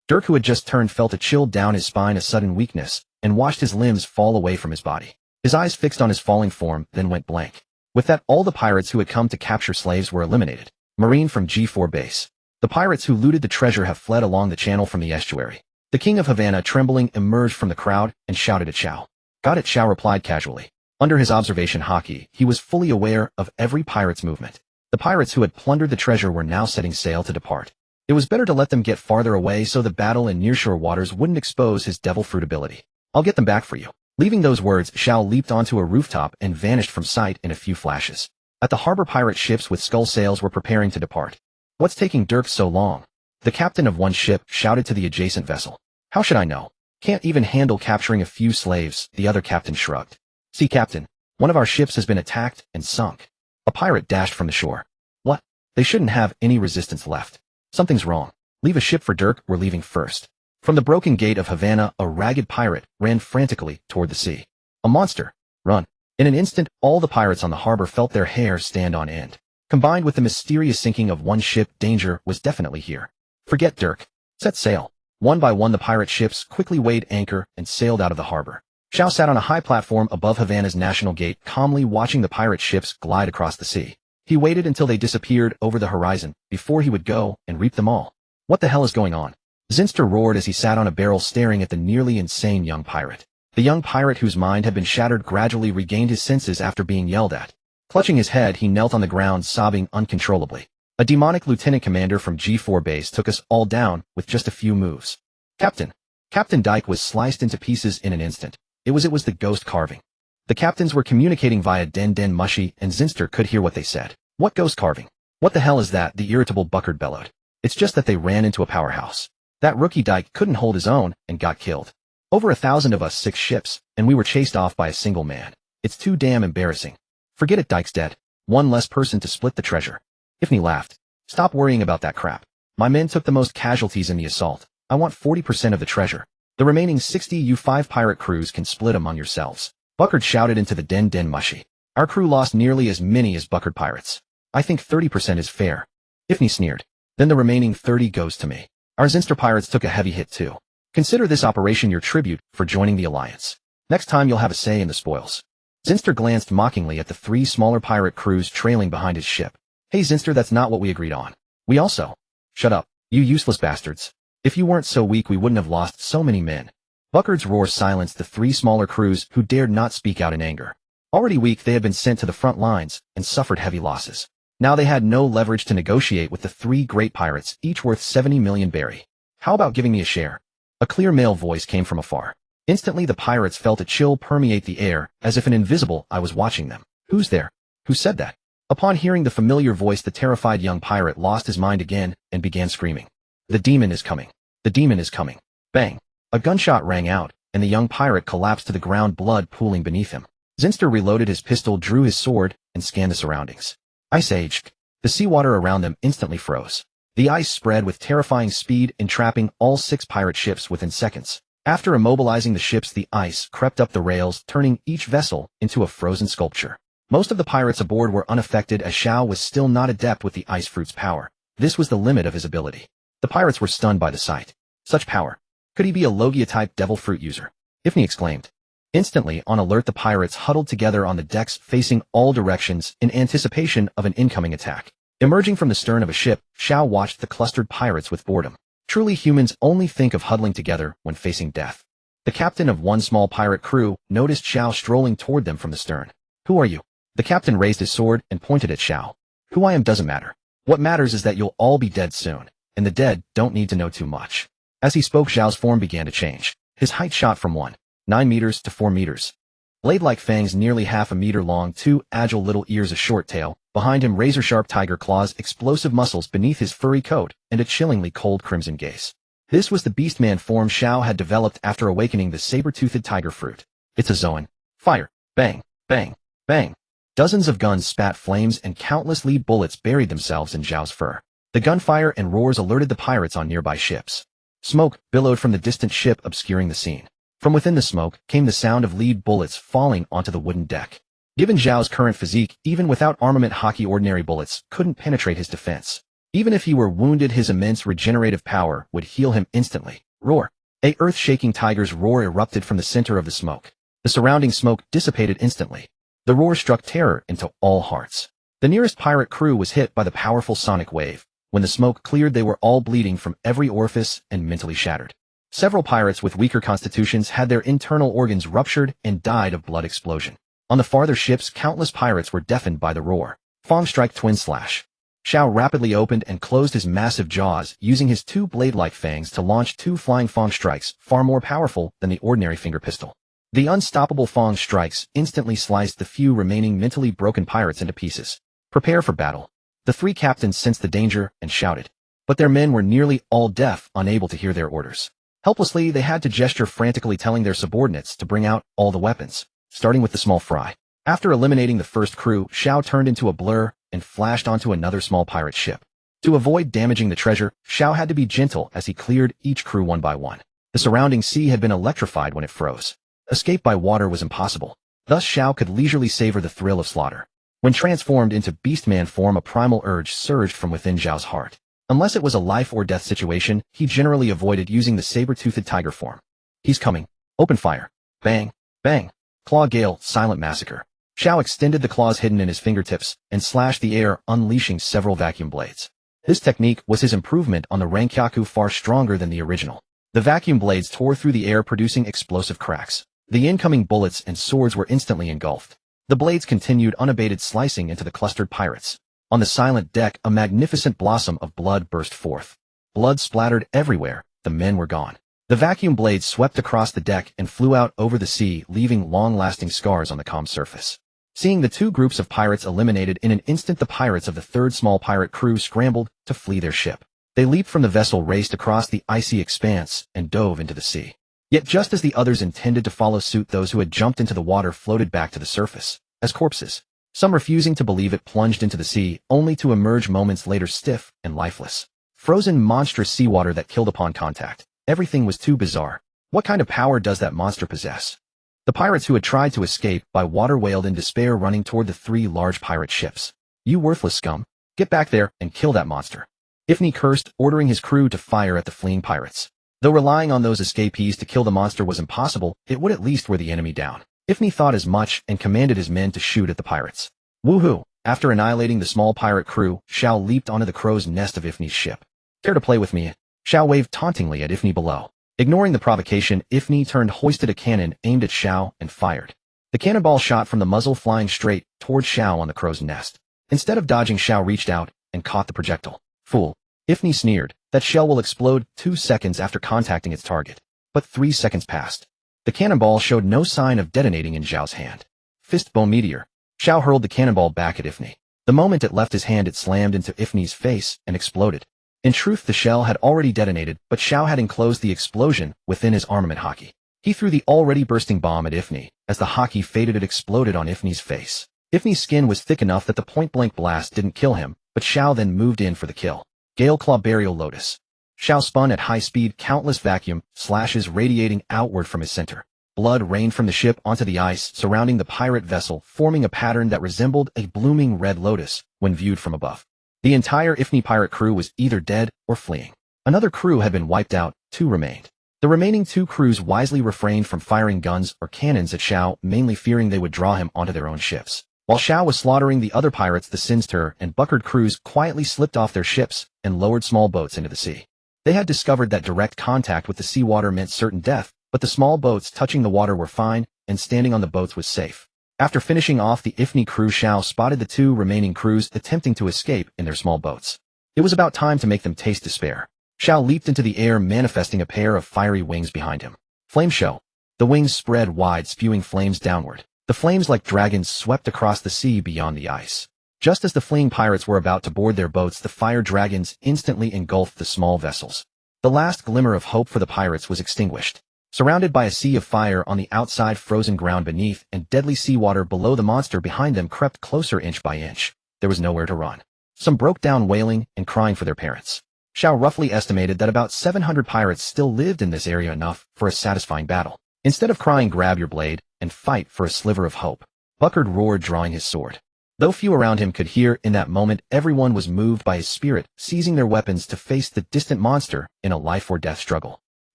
Speaker 1: Dirk, who had just turned, felt a chill down his spine, a sudden weakness, and watched his limbs fall away from his body. His eyes fixed on his falling form, then went blank. With that, all the pirates who had come to capture slaves were eliminated. Marine from G4 base. The pirates who looted the treasure have fled along the channel from the estuary. The king of Havana, trembling, emerged from the crowd and shouted at Xiao. "Got it," Xiao replied casually. Under his observation haki, he was fully aware of every pirate's movement. The pirates who had plundered the treasure were now setting sail to depart. It was better to let them get farther away so the battle in nearshore waters wouldn't expose his devil fruit ability. "I'll get them back for you." Leaving those words, Xiao leaped onto a rooftop and vanished from sight in a few flashes. At the harbor, pirate ships with skull sails were preparing to depart. "What's taking Dirk so long?" The captain of one ship shouted to the adjacent vessel. "How should I know? Can't even handle capturing a few slaves," the other captain shrugged. "See, Captain, one of our ships has been attacked and sunk." A pirate dashed from the shore. "What? They shouldn't have any resistance left. Something's wrong. Leave a ship for Dirk, we're leaving first." From the broken gate of Havana, a ragged pirate ran frantically toward the sea. "A monster! Run!" In an instant, all the pirates on the harbor felt their hair stand on end. Combined with the mysterious sinking of one ship, danger was definitely here. "Forget Dirk. Set sail." One by one, the pirate ships quickly weighed anchor and sailed out of the harbor. Xiao sat on a high platform above Havana's national gate, calmly watching the pirate ships glide across the sea. He waited until they disappeared over the horizon before he would go and reap them all. "What the hell is going on?" Zinster roared as he sat on a barrel staring at the nearly insane young pirate. The young pirate, whose mind had been shattered, gradually regained his senses after being yelled at. Clutching his head, he knelt on the ground, sobbing uncontrollably. "A demonic lieutenant commander from G4 base took us all down with just a few moves." "Captain." Captain Dyke was sliced into pieces in an instant. It was the ghost carving. The captains were communicating via Den Den Mushi, and Zinster could hear what they said. "What ghost carving? What the hell is that?" the irritable Buckard bellowed. "It's just that they ran into a powerhouse. That rookie Dyke couldn't hold his own and got killed. Over 1,000 of us, 6 ships, and we were chased off by a single man. It's too damn embarrassing." "Forget it, Dyke's dead. One less person to split the treasure." Ifni laughed. "Stop worrying about that crap. My men took the most casualties in the assault. I want 40% of the treasure. The remaining 60 you 5 pirate crews can split among yourselves." Buckard shouted into the Den Den Mushi. "Our crew lost nearly as many as Buckard pirates. I think 30% is fair." Ifni sneered. "Then the remaining 30 goes to me. Our Zinster pirates took a heavy hit too. Consider this operation your tribute for joining the alliance. Next time you'll have a say in the spoils." Zinster glanced mockingly at the 3 smaller pirate crews trailing behind his ship. "Hey Zinster, that's not what we agreed on. We also—" "Shut up, you useless bastards. If you weren't so weak, we wouldn't have lost so many men." Buckard's roar silenced the 3 smaller crews who dared not speak out in anger. Already weak, they had been sent to the front lines and suffered heavy losses. Now they had no leverage to negotiate with the 3 great pirates, each worth 70 million berry. "How about giving me a share?" A clear male voice came from afar. Instantly the pirates felt a chill permeate the air, as if an invisible eye was watching them. "Who's there? Who said that?" Upon hearing the familiar voice, the terrified young pirate lost his mind again and began screaming. "The demon is coming. The demon is coming." Bang! A gunshot rang out, and the young pirate collapsed to the ground, blood pooling beneath him. Zinster reloaded his pistol, drew his sword, and scanned the surroundings. Ice Age. The seawater around them instantly froze. The ice spread with terrifying speed, entrapping all 6 pirate ships within seconds. After immobilizing the ships, the ice crept up the rails, turning each vessel into a frozen sculpture. Most of the pirates aboard were unaffected, as Xiao was still not adept with the ice fruit's power. This was the limit of his ability. The pirates were stunned by the sight. Such power. Could he be a Logia-type devil fruit user? Ifni exclaimed. Instantly on alert, the pirates huddled together on the decks, facing all directions in anticipation of an incoming attack. Emerging from the stern of a ship, Xiao watched the clustered pirates with boredom. Truly, humans only think of huddling together when facing death. The captain of one small pirate crew noticed Xiao strolling toward them from the stern. "Who are you?" The captain raised his sword and pointed at Xiao. "Who I am doesn't matter. What matters is that you'll all be dead soon, and the dead don't need to know too much." As he spoke, Xiao's form began to change. His height shot from 1.9 meters to 4 meters. Blade-like fangs nearly half a meter long, 2 agile little ears, a short tail. Behind him, razor-sharp tiger claws, explosive muscles beneath his furry coat, and a chillingly cold crimson gaze. This was the beastman form Xiao had developed after awakening the saber-toothed tiger fruit. It's a Zoan. Fire. Bang. Bang. Bang. Dozens of guns spat flames and countless lead bullets buried themselves in Zhao's fur. The gunfire and roars alerted the pirates on nearby ships. Smoke billowed from the distant ship, obscuring the scene. From within the smoke came the sound of lead bullets falling onto the wooden deck. Given Zhao's current physique, even without armament hockey, ordinary bullets couldn't penetrate his defense. Even if he were wounded, his immense regenerative power would heal him instantly. Roar! A earth-shaking tiger's roar erupted from the center of the smoke. The surrounding smoke dissipated instantly. The roar struck terror into all hearts. The nearest pirate crew was hit by the powerful sonic wave. When the smoke cleared, they were all bleeding from every orifice and mentally shattered. Several pirates with weaker constitutions had their internal organs ruptured and died of blood explosion. On the farther ships, countless pirates were deafened by the roar. Fang strike twin slash. Xiao rapidly opened and closed his massive jaws, using his two blade-like fangs to launch two flying Fang strikes, far more powerful than the ordinary finger pistol. The unstoppable Fang strikes instantly sliced the few remaining mentally broken pirates into pieces. Prepare for battle. The three captains sensed the danger and shouted. But their men were nearly all deaf, unable to hear their orders. Helplessly, they had to gesture frantically, telling their subordinates to bring out all the weapons, starting with the small fry. After eliminating the first crew, Xiao turned into a blur and flashed onto another small pirate ship. To avoid damaging the treasure, Xiao had to be gentle as he cleared each crew one by one. The surrounding sea had been electrified when it froze. Escape by water was impossible. Thus Xiao could leisurely savor the thrill of slaughter. When transformed into beastman form, a primal urge surged from within Zhao's heart. Unless it was a life or death situation, he generally avoided using the saber-toothed tiger form. He's coming. Open fire. Bang. Bang. Claw gale, silent massacre. Xiao extended the claws hidden in his fingertips and slashed the air, unleashing several vacuum blades. This technique was his improvement on the Rankyaku, far stronger than the original. The vacuum blades tore through the air, producing explosive cracks. The incoming bullets and swords were instantly engulfed. The blades continued unabated, slicing into the clustered pirates. On the silent deck, a magnificent blossom of blood burst forth. Blood splattered everywhere. The men were gone. The vacuum blades swept across the deck and flew out over the sea, leaving long-lasting scars on the calm surface. Seeing the two groups of pirates eliminated in an instant, the pirates of the third small pirate crew scrambled to flee their ship. They leaped from the vessel, raced across the icy expanse, and dove into the sea. Yet just as the others intended to follow suit, those who had jumped into the water floated back to the surface as corpses. Some, refusing to believe it, plunged into the sea, only to emerge moments later stiff and lifeless. Frozen, monstrous seawater that killed upon contact. Everything was too bizarre. What kind of power does that monster possess? The pirates who had tried to escape by water wailed in despair, running toward the three large pirate ships. You worthless scum! Get back there and kill that monster! Ifni cursed, ordering his crew to fire at the fleeing pirates. Though relying on those escapees to kill the monster was impossible, it would at least wear the enemy down. Ifni thought as much and commanded his men to shoot at the pirates. Woohoo! After annihilating the small pirate crew, Xiao leaped onto the crow's nest of Ifni's ship. Care to play with me? Xiao waved tauntingly at Ifni below. Ignoring the provocation, Ifni turned, hoisted a cannon, aimed at Xiao, and fired. The cannonball shot from the muzzle, flying straight toward Xiao on the crow's nest. Instead of dodging, Xiao reached out and caught the projectile. Fool! Ifni sneered. That shell will explode 2 seconds after contacting its target. But 3 seconds passed. The cannonball showed no sign of detonating in Xiao's hand. Fist bone meteor. Xiao hurled the cannonball back at Ifni. The moment it left his hand, it slammed into Ifni's face and exploded. In truth, the shell had already detonated, but Xiao had enclosed the explosion within his armament hockey. He threw the already bursting bomb at Ifni. As the hockey faded, it exploded on Ifni's face. Ifni's skin was thick enough that the point-blank blast didn't kill him, but Xiao then moved in for the kill. Gale Claw Burial Lotus. Xiao spun at high speed, countless vacuum slashes radiating outward from his center. Blood rained from the ship onto the ice surrounding the pirate vessel, forming a pattern that resembled a blooming red lotus when viewed from above. The entire Ifni pirate crew was either dead or fleeing. Another crew had been wiped out, 2 remained. The remaining 2 crews wisely refrained from firing guns or cannons at Xiao, mainly fearing they would draw him onto their own ships. While Xiao was slaughtering the other pirates, the Sinster and Buckered crews quietly slipped off their ships and lowered small boats into the sea. They had discovered that direct contact with the seawater meant certain death, but the small boats touching the water were fine, and standing on the boats was safe. After finishing off the Ifni crew, Xiao spotted the 2 remaining crews attempting to escape in their small boats. It was about time to make them taste despair. Xiao leaped into the air, manifesting a pair of fiery wings behind him. Flame show. The wings spread wide, spewing flames downward. The flames, like dragons, swept across the sea beyond the ice. Just as the fleeing pirates were about to board their boats, the fire dragons instantly engulfed the small vessels. The last glimmer of hope for the pirates was extinguished. Surrounded by a sea of fire on the outside, frozen ground beneath, and deadly seawater below, the monster behind them crept closer inch by inch. There was nowhere to run. Some broke down wailing and crying for their parents. Xiao roughly estimated that about 700 pirates still lived in this area, enough for a satisfying battle. Instead of crying, grab your blade and fight for a sliver of hope. Buckard roared, drawing his sword. Though few around him could hear in that moment, everyone was moved by his spirit, seizing their weapons to face the distant monster in a life-or-death struggle.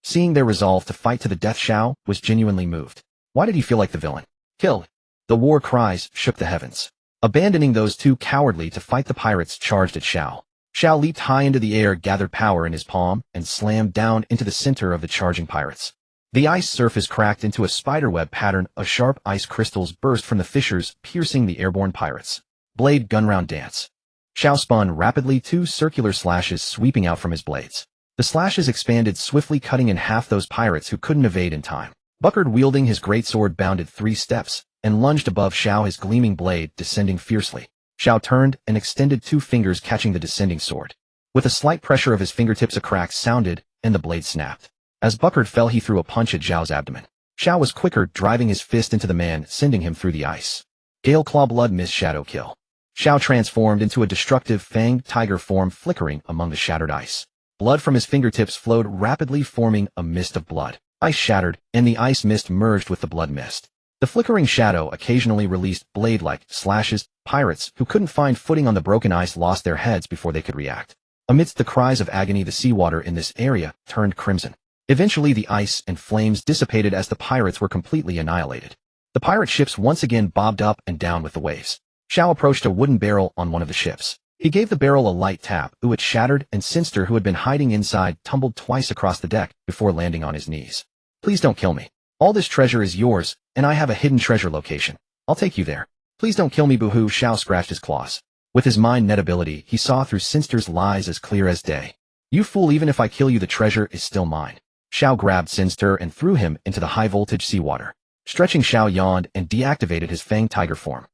Speaker 1: Seeing their resolve to fight to the death, Xiao was genuinely moved. Why did he feel like the villain? Kill! The war cries shook the heavens. Abandoning those two cowardly to fight, the pirates charged at Xiao. Xiao leaped high into the air, gathered power in his palm, and slammed down into the center of the charging pirates. The ice surface cracked into a spiderweb pattern of sharp ice crystals burst from the fissures, piercing the airborne pirates. Blade gun round dance. Xiao spun rapidly, two circular slashes sweeping out from his blades. The slashes expanded swiftly, cutting in half those pirates who couldn't evade in time. Buckard, wielding his greatsword, bounded 3 steps and lunged above Xiao, his gleaming blade descending fiercely. Xiao turned and extended 2 fingers, catching the descending sword. With a slight pressure of his fingertips, a crack sounded, and the blade snapped. As Buckard fell, he threw a punch at Xiao's abdomen. Xiao was quicker, driving his fist into the man, sending him through the ice. Gale Claw, blood mist, shadow kill. Xiao transformed into a destructive fanged tiger form, flickering among the shattered ice. Blood from his fingertips flowed rapidly, forming a mist of blood. Ice shattered, and the ice mist merged with the blood mist. The flickering shadow occasionally released blade-like slashes. Pirates who couldn't find footing on the broken ice lost their heads before they could react. Amidst the cries of agony, the seawater in this area turned crimson. Eventually, the ice and flames dissipated as the pirates were completely annihilated. The pirate ships once again bobbed up and down with the waves. Xiao approached a wooden barrel on one of the ships. He gave the barrel a light tap. It shattered, and Sinster, who had been hiding inside, tumbled twice across the deck before landing on his knees. Please don't kill me. All this treasure is yours, and I have a hidden treasure location. I'll take you there. Please don't kill me, boo-hoo. Xiao scratched his claws. With his mind net ability, he saw through Sinster's lies as clear as day. You fool, even if I kill you, the treasure is still mine. Xiao grabbed Sinster and threw him into the high-voltage seawater. Stretching, Xiao yawned and deactivated his fanged tiger form.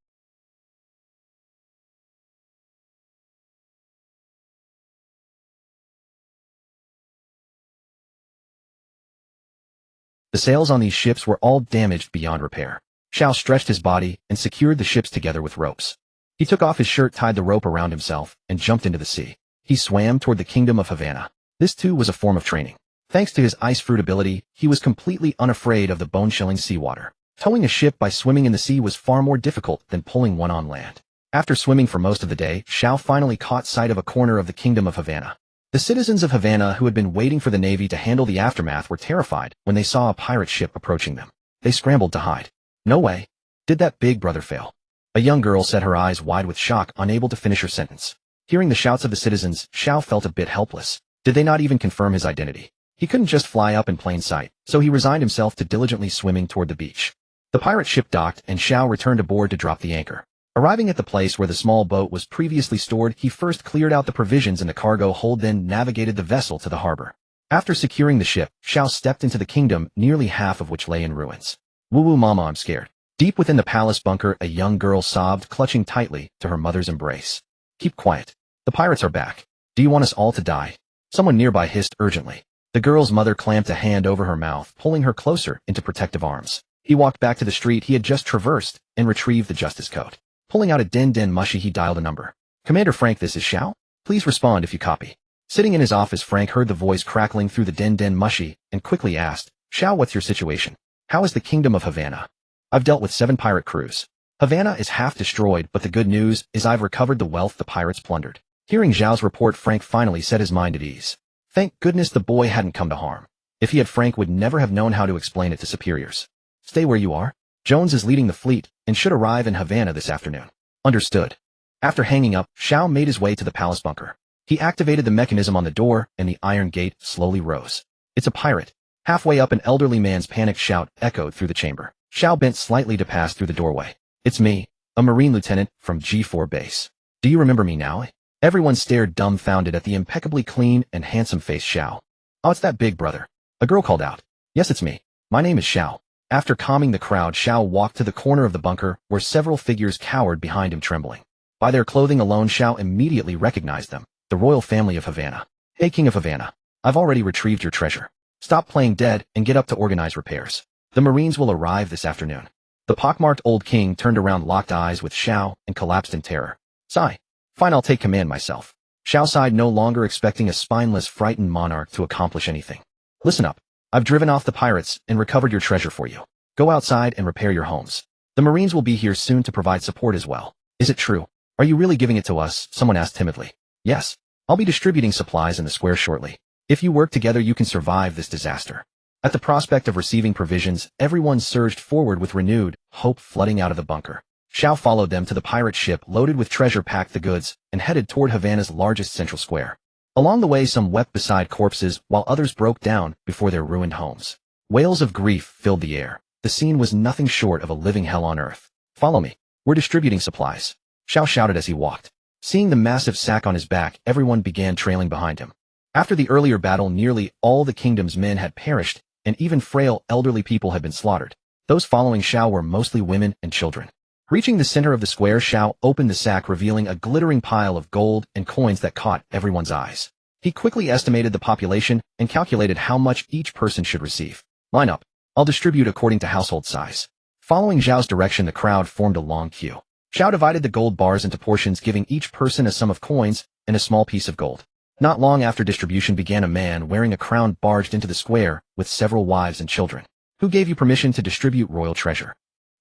Speaker 1: The sails on these ships were all damaged beyond repair. Xiao stretched his body and secured the ships together with ropes. He took off his shirt, tied the rope around himself, and jumped into the sea. He swam toward the kingdom of Havana. This too was a form of training. Thanks to his ice fruit ability, he was completely unafraid of the bone-chilling seawater. Towing a ship by swimming in the sea was far more difficult than pulling one on land. After swimming for most of the day, Xiao finally caught sight of a corner of the kingdom of Havana. The citizens of Havana, who had been waiting for the Navy to handle the aftermath, were terrified when they saw a pirate ship approaching them. They scrambled to hide. No way. Did that big brother fail? A young girl set her eyes wide with shock, unable to finish her sentence. Hearing the shouts of the citizens, Xiao felt a bit helpless. Did they not even confirm his identity? He couldn't just fly up in plain sight, so he resigned himself to diligently swimming toward the beach. The pirate ship docked, and Xiao returned aboard to drop the anchor. Arriving at the place where the small boat was previously stored, he first cleared out the provisions in the cargo hold, then navigated the vessel to the harbor. After securing the ship, Xiao stepped into the kingdom, nearly half of which lay in ruins. Woo-woo, mama, I'm scared. Deep within the palace bunker, a young girl sobbed, clutching tightly to her mother's embrace. Keep quiet. The pirates are back. Do you want us all to die? Someone nearby hissed urgently. The girl's mother clamped a hand over her mouth, pulling her closer into protective arms. He walked back to the street he had just traversed and retrieved the justice coat. Pulling out a den mushy, he dialed a number. Commander Frank, this is Xiao. Please respond if you copy. Sitting in his office, Frank heard the voice crackling through the den mushy and quickly asked, Xiao, what's your situation? How is the kingdom of Havana? I've dealt with 7 pirate crews. Havana is half destroyed, but the good news is I've recovered the wealth the pirates plundered. Hearing Xiao's report, Frank finally set his mind at ease. Thank goodness the boy hadn't come to harm. If he had, Frank would never have known how to explain it to superiors. Stay where you are. Jones is leading the fleet and should arrive in Havana this afternoon. Understood. After hanging up, Xiao made his way to the palace bunker. He activated the mechanism on the door, and the iron gate slowly rose. It's a pirate. Halfway up, an elderly man's panicked shout echoed through the chamber. Xiao bent slightly to pass through the doorway. It's me, a Marine lieutenant from G4 base. Do you remember me now? Everyone stared dumbfounded at the impeccably clean and handsome-faced Xiao. Oh, it's that big brother. A girl called out. Yes, it's me. My name is Xiao. After calming the crowd, Xiao walked to the corner of the bunker, where several figures cowered behind him, trembling. By their clothing alone, Xiao immediately recognized them, the royal family of Havana. Hey, King of Havana. I've already retrieved your treasure. Stop playing dead and get up to organize repairs. The Marines will arrive this afternoon. The pockmarked old king turned around, locked eyes with Xiao, and collapsed in terror. Sigh. Fine, I'll take command myself. Xiao sighed, no longer expecting a spineless, frightened monarch to accomplish anything. Listen up. I've driven off the pirates and recovered your treasure for you. Go outside and repair your homes. The Marines will be here soon to provide support as well. Is it true? Are you really giving it to us? Someone asked timidly. Yes. I'll be distributing supplies in the square shortly. If you work together, you can survive this disaster. At the prospect of receiving provisions, everyone surged forward with renewed hope, flooding out of the bunker. Xiao followed them to the pirate ship loaded with treasure, packed the goods, and headed toward Havana's largest central square. Along the way, some wept beside corpses, while others broke down before their ruined homes. Wails of grief filled the air. The scene was nothing short of a living hell on earth. Follow me. We're distributing supplies. Xiao shouted as he walked. Seeing the massive sack on his back, everyone began trailing behind him. After the earlier battle, nearly all the kingdom's men had perished, and even frail, elderly people had been slaughtered. Those following Xiao were mostly women and children. Reaching the center of the square, Xiao opened the sack, revealing a glittering pile of gold and coins that caught everyone's eyes. He quickly estimated the population and calculated how much each person should receive. Line up. I'll distribute according to household size. Following Xiao's direction, the crowd formed a long queue. Xiao divided the gold bars into portions, giving each person a sum of coins and a small piece of gold. Not long after distribution began, a man wearing a crown barged into the square with several wives and children. Who gave you permission to distribute royal treasure?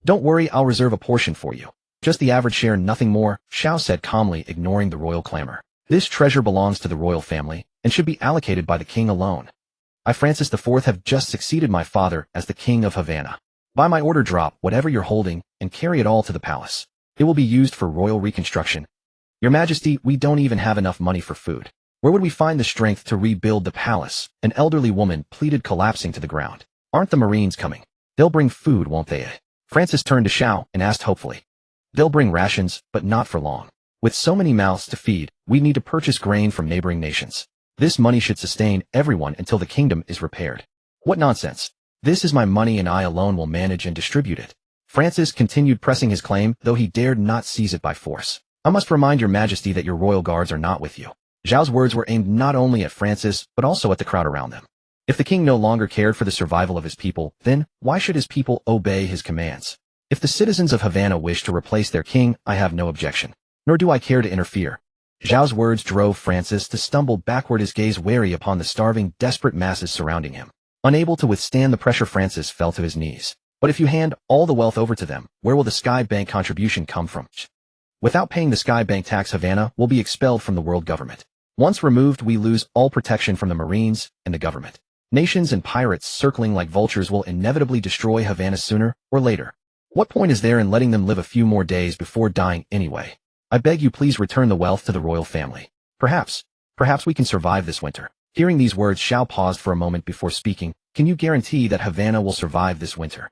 Speaker 1: Don't worry, I'll reserve a portion for you. Just the average share, nothing more, Xiao said calmly, ignoring the royal clamor. This treasure belongs to the royal family and should be allocated by the king alone. I, Francis IV, have just succeeded my father as the king of Havana. By my order, drop whatever you're holding and carry it all to the palace. It will be used for royal reconstruction. Your Majesty, we don't even have enough money for food. Where would we find the strength to rebuild the palace? An elderly woman pleaded, collapsing to the ground. Aren't the Marines coming? They'll bring food, won't they? Francis turned to Xiao and asked hopefully. They'll bring rations, but not for long. With so many mouths to feed, we need to purchase grain from neighboring nations. This money should sustain everyone until the kingdom is repaired. What nonsense. This is my money and I alone will manage and distribute it. Francis continued pressing his claim, though he dared not seize it by force. I must remind your Majesty that your royal guards are not with you. Zhao's words were aimed not only at Francis, but also at the crowd around them. If the king no longer cared for the survival of his people, then why should his people obey his commands? If the citizens of Havana wish to replace their king, I have no objection. Nor do I care to interfere. Zhao's words drove Francis to stumble backward, his gaze wary upon the starving, desperate masses surrounding him. Unable to withstand the pressure, Francis fell to his knees. But if you hand all the wealth over to them, where will the Sky Bank contribution come from? Without paying the Sky Bank tax, Havana will be expelled from the world government. Once removed, we lose all protection from the Marines and the government. Nations and pirates circling like vultures will inevitably destroy Havana sooner or later. What point is there in letting them live a few more days before dying anyway? I beg you, please return the wealth to the royal family. Perhaps we can survive this winter. Hearing these words, Xiao paused for a moment before speaking. Can you guarantee that Havana will survive this winter?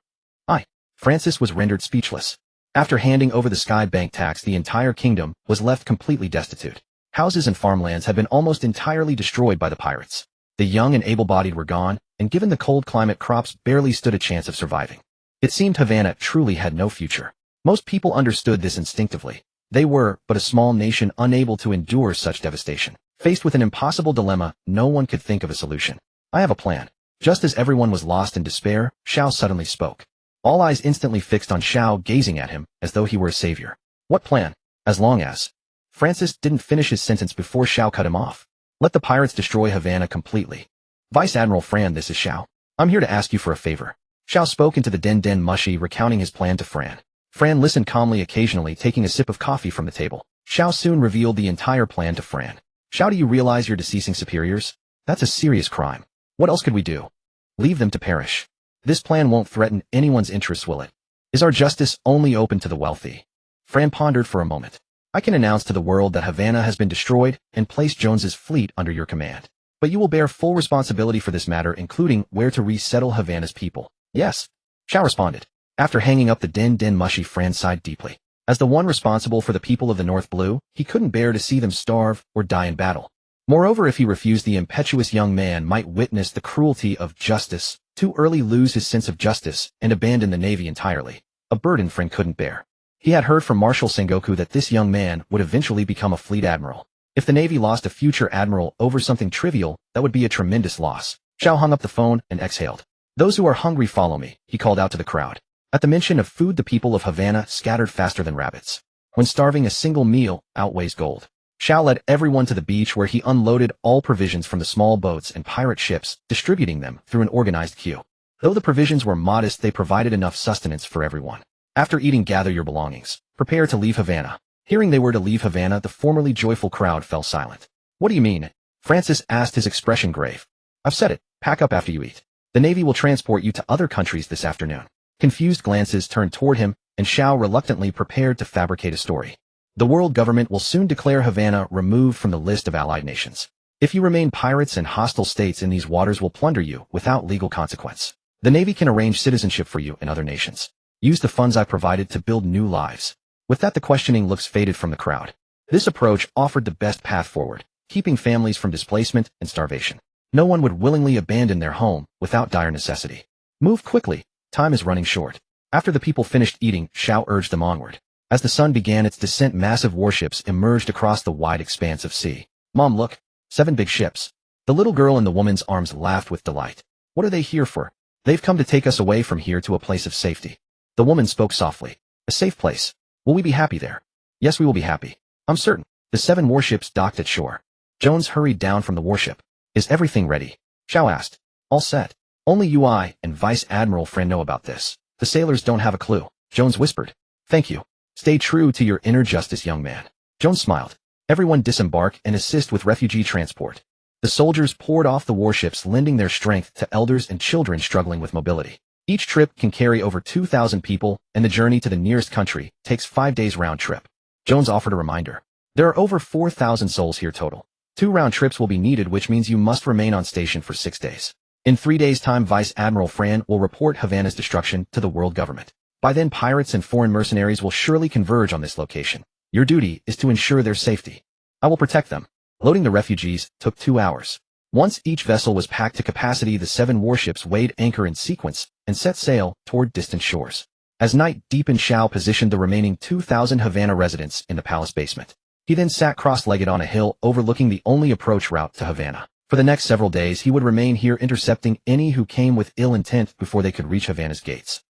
Speaker 1: Francis was rendered speechless. After handing over the Sky Bank tax, the entire kingdom was left completely destitute. Houses and farmlands had been almost entirely destroyed by the pirates. The young and able-bodied were gone, and given the cold climate, crops barely stood a chance of surviving. It seemed Havana truly had no future. Most people understood this instinctively. They were but a small nation, unable to endure such devastation. Faced with an impossible dilemma, no one could think of a solution. I have a plan. Just as everyone was lost in despair, Xiao suddenly spoke. All eyes instantly fixed on Xiao, gazing at him as though he were a savior. What plan? As long as... Francis didn't finish his sentence before Xiao cut him off. Let the pirates destroy Havana completely. Vice Admiral Fran, this is Xiao. I'm here to ask you for a favor. Xiao spoke into the den mushy, recounting his plan to Fran. Fran listened calmly, occasionally taking a sip of coffee from the table. Xiao soon revealed the entire plan to Fran. Xiao, do you realize you're deceasing superiors? That's a serious crime. What else could we do? Leave them to perish. This plan won't threaten anyone's interests, will it? Is our justice only open to the wealthy? Fran pondered for a moment. I can announce to the world that Havana has been destroyed and place Jones's fleet under your command. But you will bear full responsibility for this matter, including where to resettle Havana's people. Yes, Xiao responded. After hanging up the den mushy, Fran sighed deeply. As the one responsible for the people of the North Blue, he couldn't bear to see them starve or die in battle. Moreover, if he refused, the impetuous young man might witness the cruelty of justice, too early lose his sense of justice, and abandon the Navy entirely. A burden Fran couldn't bear. He had heard from Marshal Sengoku that this young man would eventually become a fleet admiral. If the Navy lost a future admiral over something trivial, that would be a tremendous loss. Xiao hung up the phone and exhaled. Those who are hungry follow me, he called out to the crowd. At the mention of food, the people of Havana scattered faster than rabbits. When starving, a single meal outweighs gold. Xiao led everyone to the beach where he unloaded all provisions from the small boats and pirate ships, distributing them through an organized queue. Though the provisions were modest, they provided enough sustenance for everyone. After eating, gather your belongings. Prepare to leave Havana. Hearing they were to leave Havana, the formerly joyful crowd fell silent. What do you mean? Francis asked, his expression grave. I've said it. Pack up after you eat. The Navy will transport you to other countries this afternoon. Confused glances turned toward him, and Xiao reluctantly prepared to fabricate a story. The world government will soon declare Havana removed from the list of allied nations. If you remain, pirates and hostile states in these waters will plunder you without legal consequence. The Navy can arrange citizenship for you in other nations. Use the funds I provided to build new lives. With that, the questioning looks faded from the crowd. This approach offered the best path forward, keeping families from displacement and starvation. No one would willingly abandon their home without dire necessity. Move quickly. Time is running short. After the people finished eating, Xiao urged them onward. As the sun began its descent, massive warships emerged across the wide expanse of sea. Mom, look. 7 big ships. The little girl in the woman's arms laughed with delight. What are they here for? They've come to take us away from here to a place of safety. The woman spoke softly. A safe place. Will we be happy there? Yes, we will be happy. I'm certain. The 7 warships docked at shore. Jones hurried down from the warship. Is everything ready? Xiao asked. All set. Only UI and Vice Admiral Friend know about this. The sailors don't have a clue. Jones whispered. Thank you. Stay true to your inner justice, young man. Jones smiled. Everyone disembark and assist with refugee transport. The soldiers poured off the warships, lending their strength to elders and children struggling with mobility. Each trip can carry over 2,000 people, and the journey to the nearest country takes 5 days round trip. Jones offered a reminder. There are over 4,000 souls here total. 2 round trips will be needed, which means you must remain on station for 6 days. In 3 days' time, Vice Admiral Fran will report Havana's destruction to the world government. By then, pirates and foreign mercenaries will surely converge on this location. Your duty is to ensure their safety. I will protect them. Loading the refugees took 2 hours. Once each vessel was packed to capacity, the 7 warships weighed anchor in sequence and set sail toward distant shores. As night deepened, Xiao positioned the remaining 2,000 Havana residents in the palace basement. He then sat cross-legged on a hill overlooking the only approach route to Havana. For the next several days, he would remain here, intercepting any who came with ill intent before they could reach Havana's gates.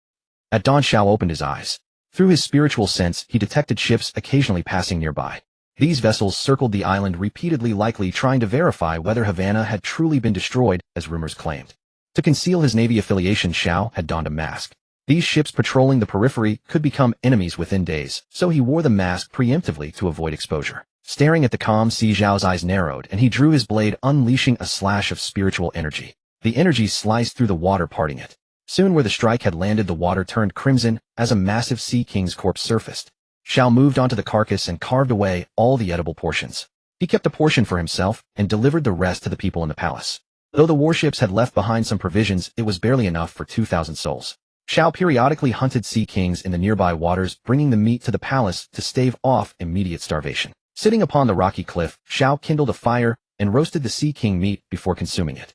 Speaker 1: At dawn, Xiao opened his eyes. Through his spiritual sense, he detected ships occasionally passing nearby. These vessels circled the island repeatedly, likely trying to verify whether Havana had truly been destroyed, as rumors claimed. To conceal his Navy affiliation, Xiao had donned a mask. These ships patrolling the periphery could become enemies within days, so he wore the mask preemptively to avoid exposure. Staring at the calm sea, Xiao's eyes narrowed, and he drew his blade, unleashing a slash of spiritual energy. The energy sliced through the water, parting it. Soon, where the strike had landed, the water turned crimson as a massive sea king's corpse surfaced. Xiao moved onto the carcass and carved away all the edible portions. He kept a portion for himself and delivered the rest to the people in the palace. Though the warships had left behind some provisions, it was barely enough for 2,000 souls. Xiao periodically hunted sea kings in the nearby waters, bringing the meat to the palace to stave off immediate starvation. Sitting upon the rocky cliff, Xiao kindled a fire and roasted the sea king meat before consuming it.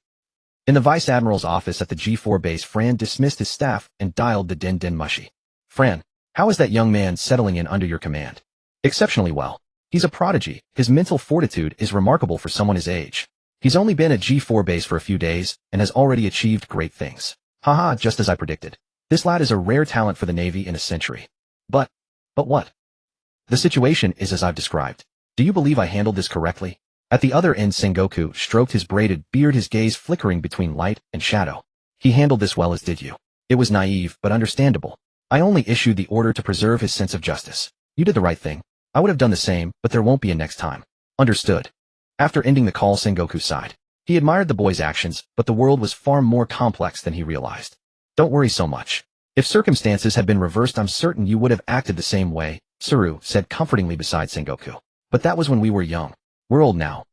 Speaker 1: In the Vice Admiral's office at the G4 base, Fran dismissed his staff and dialed the Den Mushi. Fran, how is that young man settling in under your command? Exceptionally well. He's a prodigy. His mental fortitude is remarkable for someone his age. He's only been at G4 base for a few days and has already achieved great things. Haha, just as I predicted. This lad is a rare talent for the Navy in a century. But what? The situation is as I've described. Do you believe I handled this correctly? At the other end, Sengoku stroked his braided beard, his gaze flickering between light and shadow. He handled this well, as did you. It was naive, but understandable. I only issued the order to preserve his sense of justice. You did the right thing. I would have done the same, but there won't be a next time. Understood. After ending the call, Sengoku sighed. He admired the boy's actions, but the world was far more complex than he realized. Don't worry so much. If circumstances had been reversed, I'm certain you would have acted the same way, Suru said comfortingly beside Sengoku. But that was when we were young. We're old now.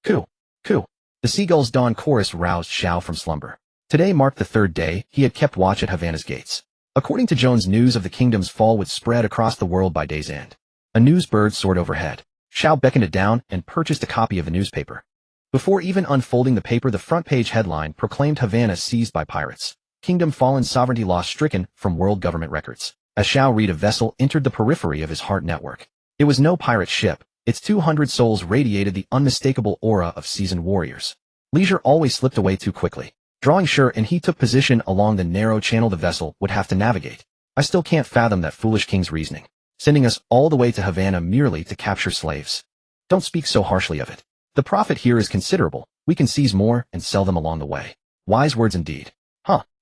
Speaker 1: Coo, coo. The seagull's dawn chorus roused Xiao from slumber. Today marked the 3rd day he had kept watch at Havana's gates. According to Jones, news of the kingdom's fall would spread across the world by day's end. A news bird soared overhead. Xiao beckoned it down and purchased a copy of the newspaper. Before even unfolding the paper, the front page headline proclaimed Havana seized by pirates. Kingdom fallen, sovereignty lost stricken from world government records. As Xiao read, a vessel entered the periphery of his heart network. It was no pirate ship. Its 200 souls radiated the unmistakable aura of seasoned warriors. Leisure always slipped away too quickly. Drawing sure and he took position along the narrow channel the vessel would have to navigate. I still can't fathom that foolish king's reasoning, sending us all the way to Havana merely to capture slaves. Don't speak so harshly of it. The profit here is considerable. We can seize more and sell them along the way. Wise words indeed.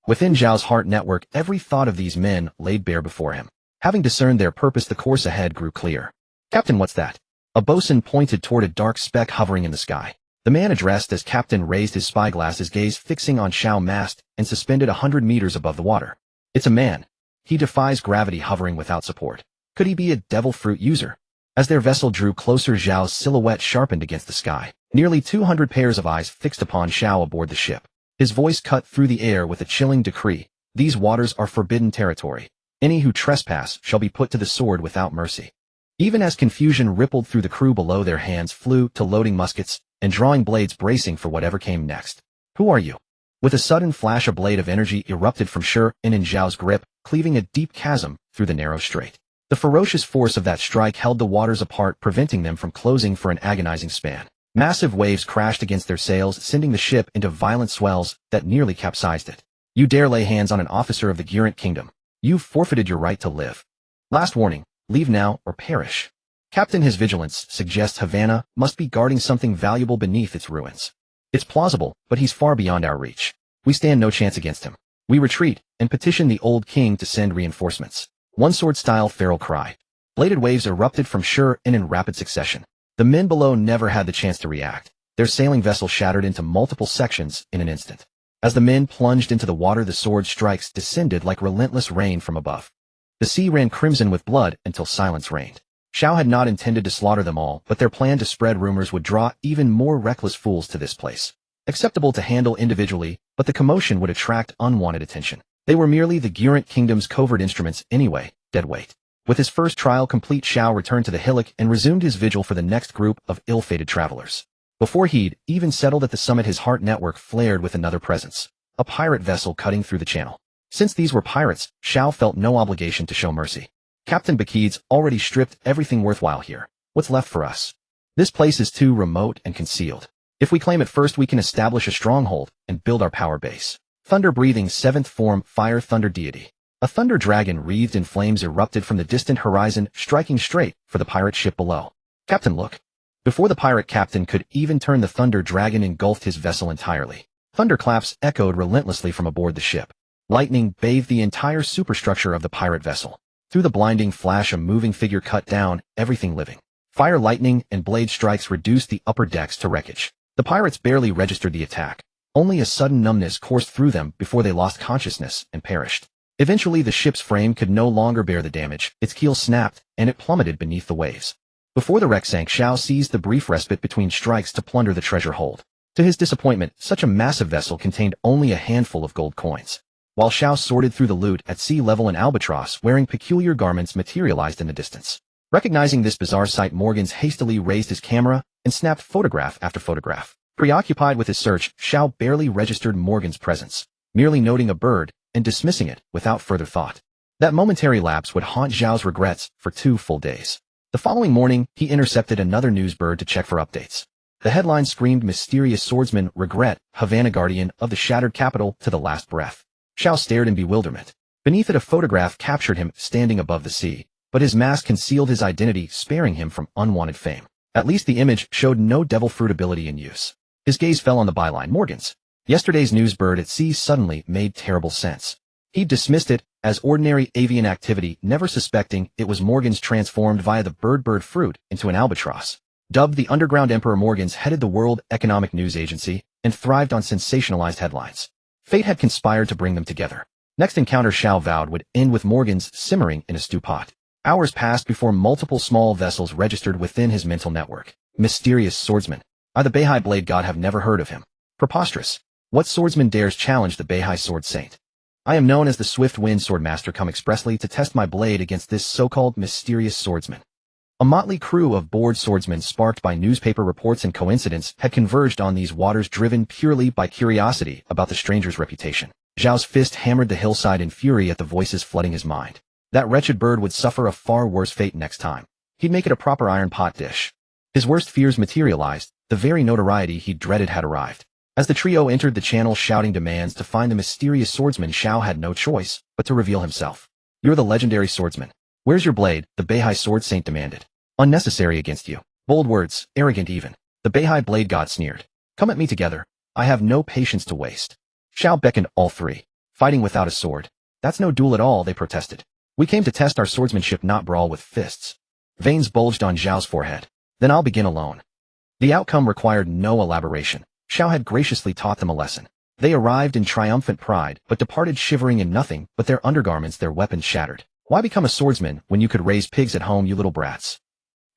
Speaker 1: Within Zhao's heart network, every thought of these men laid bare before him. Having discerned their purpose, the course ahead grew clear. Captain, what's that? A bosun pointed toward a dark speck hovering in the sky. The man addressed as Captain raised his spyglass, his gaze fixing on Zhao mast and suspended 100 meters above the water. It's a man. He defies gravity, hovering without support. Could he be a devil fruit user? As their vessel drew closer, Zhao's silhouette sharpened against the sky. Nearly 200 pairs of eyes fixed upon Zhao aboard the ship. His voice cut through the air with a chilling decree. These waters are forbidden territory. Any who trespass shall be put to the sword without mercy. Even as confusion rippled through the crew below, their hands flew to loading muskets and drawing blades, bracing for whatever came next. Who are you? With a sudden flash, a blade of energy erupted from Shi and in Zhao's grip, cleaving a deep chasm through the narrow strait. The ferocious force of that strike held the waters apart, preventing them from closing for an agonizing span. Massive waves crashed against their sails, sending the ship into violent swells that nearly capsized it. You dare lay hands on an officer of the Gurant Kingdom. You've forfeited your right to live. Last warning, leave now or perish. Captain, his vigilance suggests Havana must be guarding something valuable beneath its ruins. It's plausible, but he's far beyond our reach. We stand no chance against him. We retreat and petition the old king to send reinforcements. One sword-style feral cry. Bladed waves erupted from Shi and in rapid succession. The men below never had the chance to react. Their sailing vessel shattered into multiple sections in an instant. As the men plunged into the water, the sword strikes descended like relentless rain from above. The sea ran crimson with blood until silence reigned. Zhao had not intended to slaughter them all, but their plan to spread rumors would draw even more reckless fools to this place. Acceptable to handle individually, but the commotion would attract unwanted attention. They were merely the Gurant Kingdom's covert instruments anyway, dead weight. With his first trial complete, Zhao returned to the hillock and resumed his vigil for the next group of ill-fated travelers. Before he'd even settled at the summit, his heart network flared with another presence. A pirate vessel cutting through the channel. Since these were pirates, Zhao felt no obligation to show mercy. Captain Bakid's already stripped everything worthwhile here. What's left for us? This place is too remote and concealed. If we claim it first, we can establish a stronghold and build our power base. Thunder-breathing seventh form fire thunder deity. A thunder dragon wreathed in flames erupted from the distant horizon, striking straight for the pirate ship below. Captain, look. Before the pirate captain could even turn, the thunder dragon engulfed his vessel entirely. Thunderclaps echoed relentlessly from aboard the ship. Lightning bathed the entire superstructure of the pirate vessel. Through the blinding flash, a moving figure cut down everything living. Fire, lightning, and blade strikes reduced the upper decks to wreckage. The pirates barely registered the attack. Only a sudden numbness coursed through them before they lost consciousness and perished. Eventually, the ship's frame could no longer bear the damage. Its keel snapped, and it plummeted beneath the waves. Before the wreck sank, Zhao seized the brief respite between strikes to plunder the treasure hold. To his disappointment, such a massive vessel contained only a handful of gold coins. While Zhao sorted through the loot, at sea level, an albatross wearing peculiar garments materialized in the distance. Recognizing this bizarre sight, Morgans hastily raised his camera and snapped photograph after photograph. Preoccupied with his search, Zhao barely registered Morgan's presence, merely noting a bird and dismissing it without further thought. That momentary lapse would haunt Zhao's regrets for 2 full days. The following morning, he intercepted another news bird to check for updates. The headline screamed, "Mysterious swordsman regret, Havana guardian of the shattered capital to the last breath." Zhao stared in bewilderment. Beneath it, a photograph captured him standing above the sea, but his mask concealed his identity, sparing him from unwanted fame. At least the image showed no devil fruit ability in use. His gaze fell on the byline, "Morgans." Yesterday's news bird at sea suddenly made terrible sense. He dismissed it as ordinary avian activity, never suspecting it was Morgans transformed via the bird fruit into an albatross. Dubbed the Underground Emperor, Morgans headed the World Economic News Agency and thrived on sensationalized headlines. Fate had conspired to bring them together. Next encounter, Zhao vowed, would end with Morgans simmering in a stew pot. Hours passed before multiple small vessels registered within his mental network. Mysterious swordsman. I, the Beihai blade god, have never heard of him. Preposterous. What swordsman dares challenge the Beihai sword saint? I am known as the Swift Wind Swordmaster, come expressly to test my blade against this so-called mysterious swordsman. A motley crew of bored swordsmen, sparked by newspaper reports and coincidence, had converged on these waters, driven purely by curiosity about the stranger's reputation. Zhao's fist hammered the hillside in fury at the voices flooding his mind. That wretched bird would suffer a far worse fate next time. He'd make it a proper iron pot dish. His worst fears materialized. The very notoriety he dreaded had arrived. As the trio entered the channel shouting demands to find the mysterious swordsman, Xiao had no choice but to reveal himself. "You're the legendary swordsman. Where's your blade?" the Beihai sword saint demanded. "Unnecessary against you." Bold words, arrogant even. The Beihai blade god sneered. "Come at me together. I have no patience to waste." Xiao beckoned all three. "Fighting without a sword. That's no duel at all," they protested. "We came to test our swordsmanship, not brawl with fists." Veins bulged on Zhao's forehead. "Then I'll begin alone." The outcome required no elaboration. Xiao had graciously taught them a lesson. They arrived in triumphant pride, but departed shivering in nothing but their undergarments, their weapons shattered. "Why become a swordsman when you could raise pigs at home, you little brats?"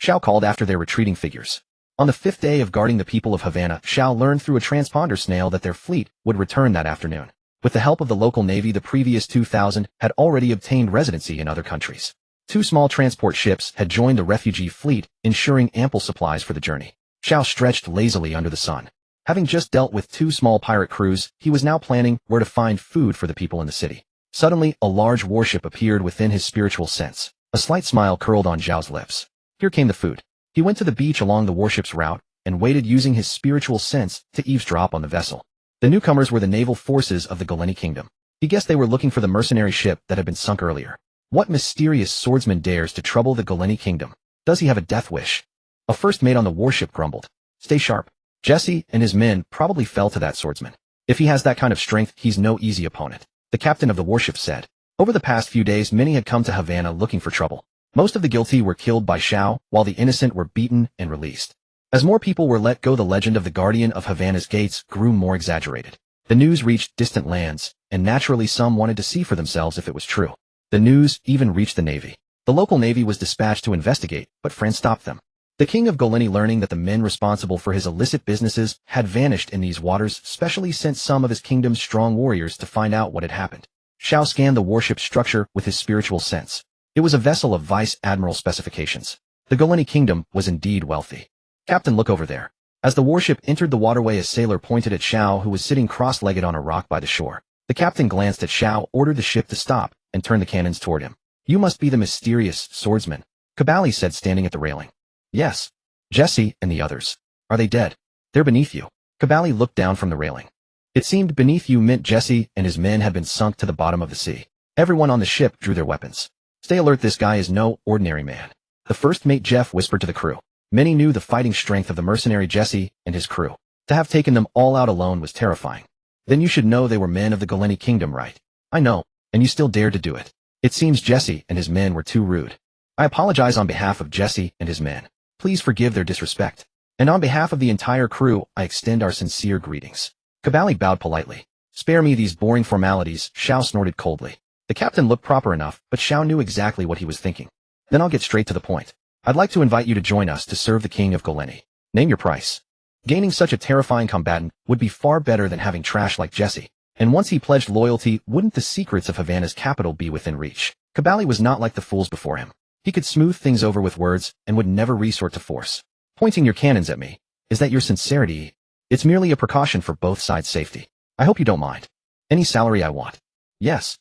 Speaker 1: Xiao called after their retreating figures. On the 5th day of guarding the people of Havana, Xiao learned through a transponder snail that their fleet would return that afternoon. With the help of the local navy, the previous 2,000 had already obtained residency in other countries. 2 small transport ships had joined the refugee fleet, ensuring ample supplies for the journey. Xiao stretched lazily under the sun. Having just dealt with 2 small pirate crews, he was now planning where to find food for the people in the city. Suddenly, a large warship appeared within his spiritual sense. A slight smile curled on Zhao's lips. Here came the food. He went to the beach along the warship's route and waited, using his spiritual sense to eavesdrop on the vessel. The newcomers were the naval forces of the Goleni Kingdom. He guessed they were looking for the mercenary ship that had been sunk earlier. What mysterious swordsman dares to trouble the Goleni Kingdom? Does he have a death wish? A first mate on the warship grumbled. "Stay sharp. Jesse and his men probably fell to that swordsman. If he has that kind of strength, he's no easy opponent," the captain of the warship said. Over the past few days, many had come to Havana looking for trouble. Most of the guilty were killed by Xiao, while the innocent were beaten and released. As more people were let go, the legend of the guardian of Havana's gates grew more exaggerated. The news reached distant lands, and naturally some wanted to see for themselves if it was true. The news even reached the navy. The local navy was dispatched to investigate, but France stopped them. The king of Goleni, learning that the men responsible for his illicit businesses had vanished in these waters, specially sent some of his kingdom's strong warriors to find out what had happened. Xiao scanned the warship's structure with his spiritual sense. It was a vessel of vice admiral specifications. The Goleni Kingdom was indeed wealthy. "Captain, look over there." As the warship entered the waterway, a sailor pointed at Xiao, who was sitting cross-legged on a rock by the shore. The captain glanced at Xiao, ordered the ship to stop, and turned the cannons toward him. "You must be the mysterious swordsman," Kabali said, standing at the railing. "Yes. Jesse and the others. Are they dead?" "They're beneath you." Kabali looked down from the railing. It seemed beneath you meant Jesse and his men had been sunk to the bottom of the sea. Everyone on the ship drew their weapons. "Stay alert, this guy is no ordinary man," the first mate Jeff whispered to the crew. Many knew the fighting strength of the mercenary Jesse and his crew. To have taken them all out alone was terrifying. "Then you should know they were men of the Goleni Kingdom, right?" "I know, and you still dared to do it." "It seems Jesse and his men were too rude." "I apologize on behalf of Jesse and his men. Please forgive their disrespect. And on behalf of the entire crew, I extend our sincere greetings." Kabali bowed politely. "Spare me these boring formalities," Xiao snorted coldly. The captain looked proper enough, but Xiao knew exactly what he was thinking. "Then I'll get straight to the point. I'd like to invite you to join us to serve the king of Goleni. Name your price." Gaining such a terrifying combatant would be far better than having trash like Jesse. And once he pledged loyalty, wouldn't the secrets of Havana's capital be within reach? Kabali was not like the fools before him. He could smooth things over with words and would never resort to force. "Pointing your cannons at me, is that your sincerity?" "It's merely a precaution for both sides' safety. I hope you don't mind." "Any salary I want." "Yes.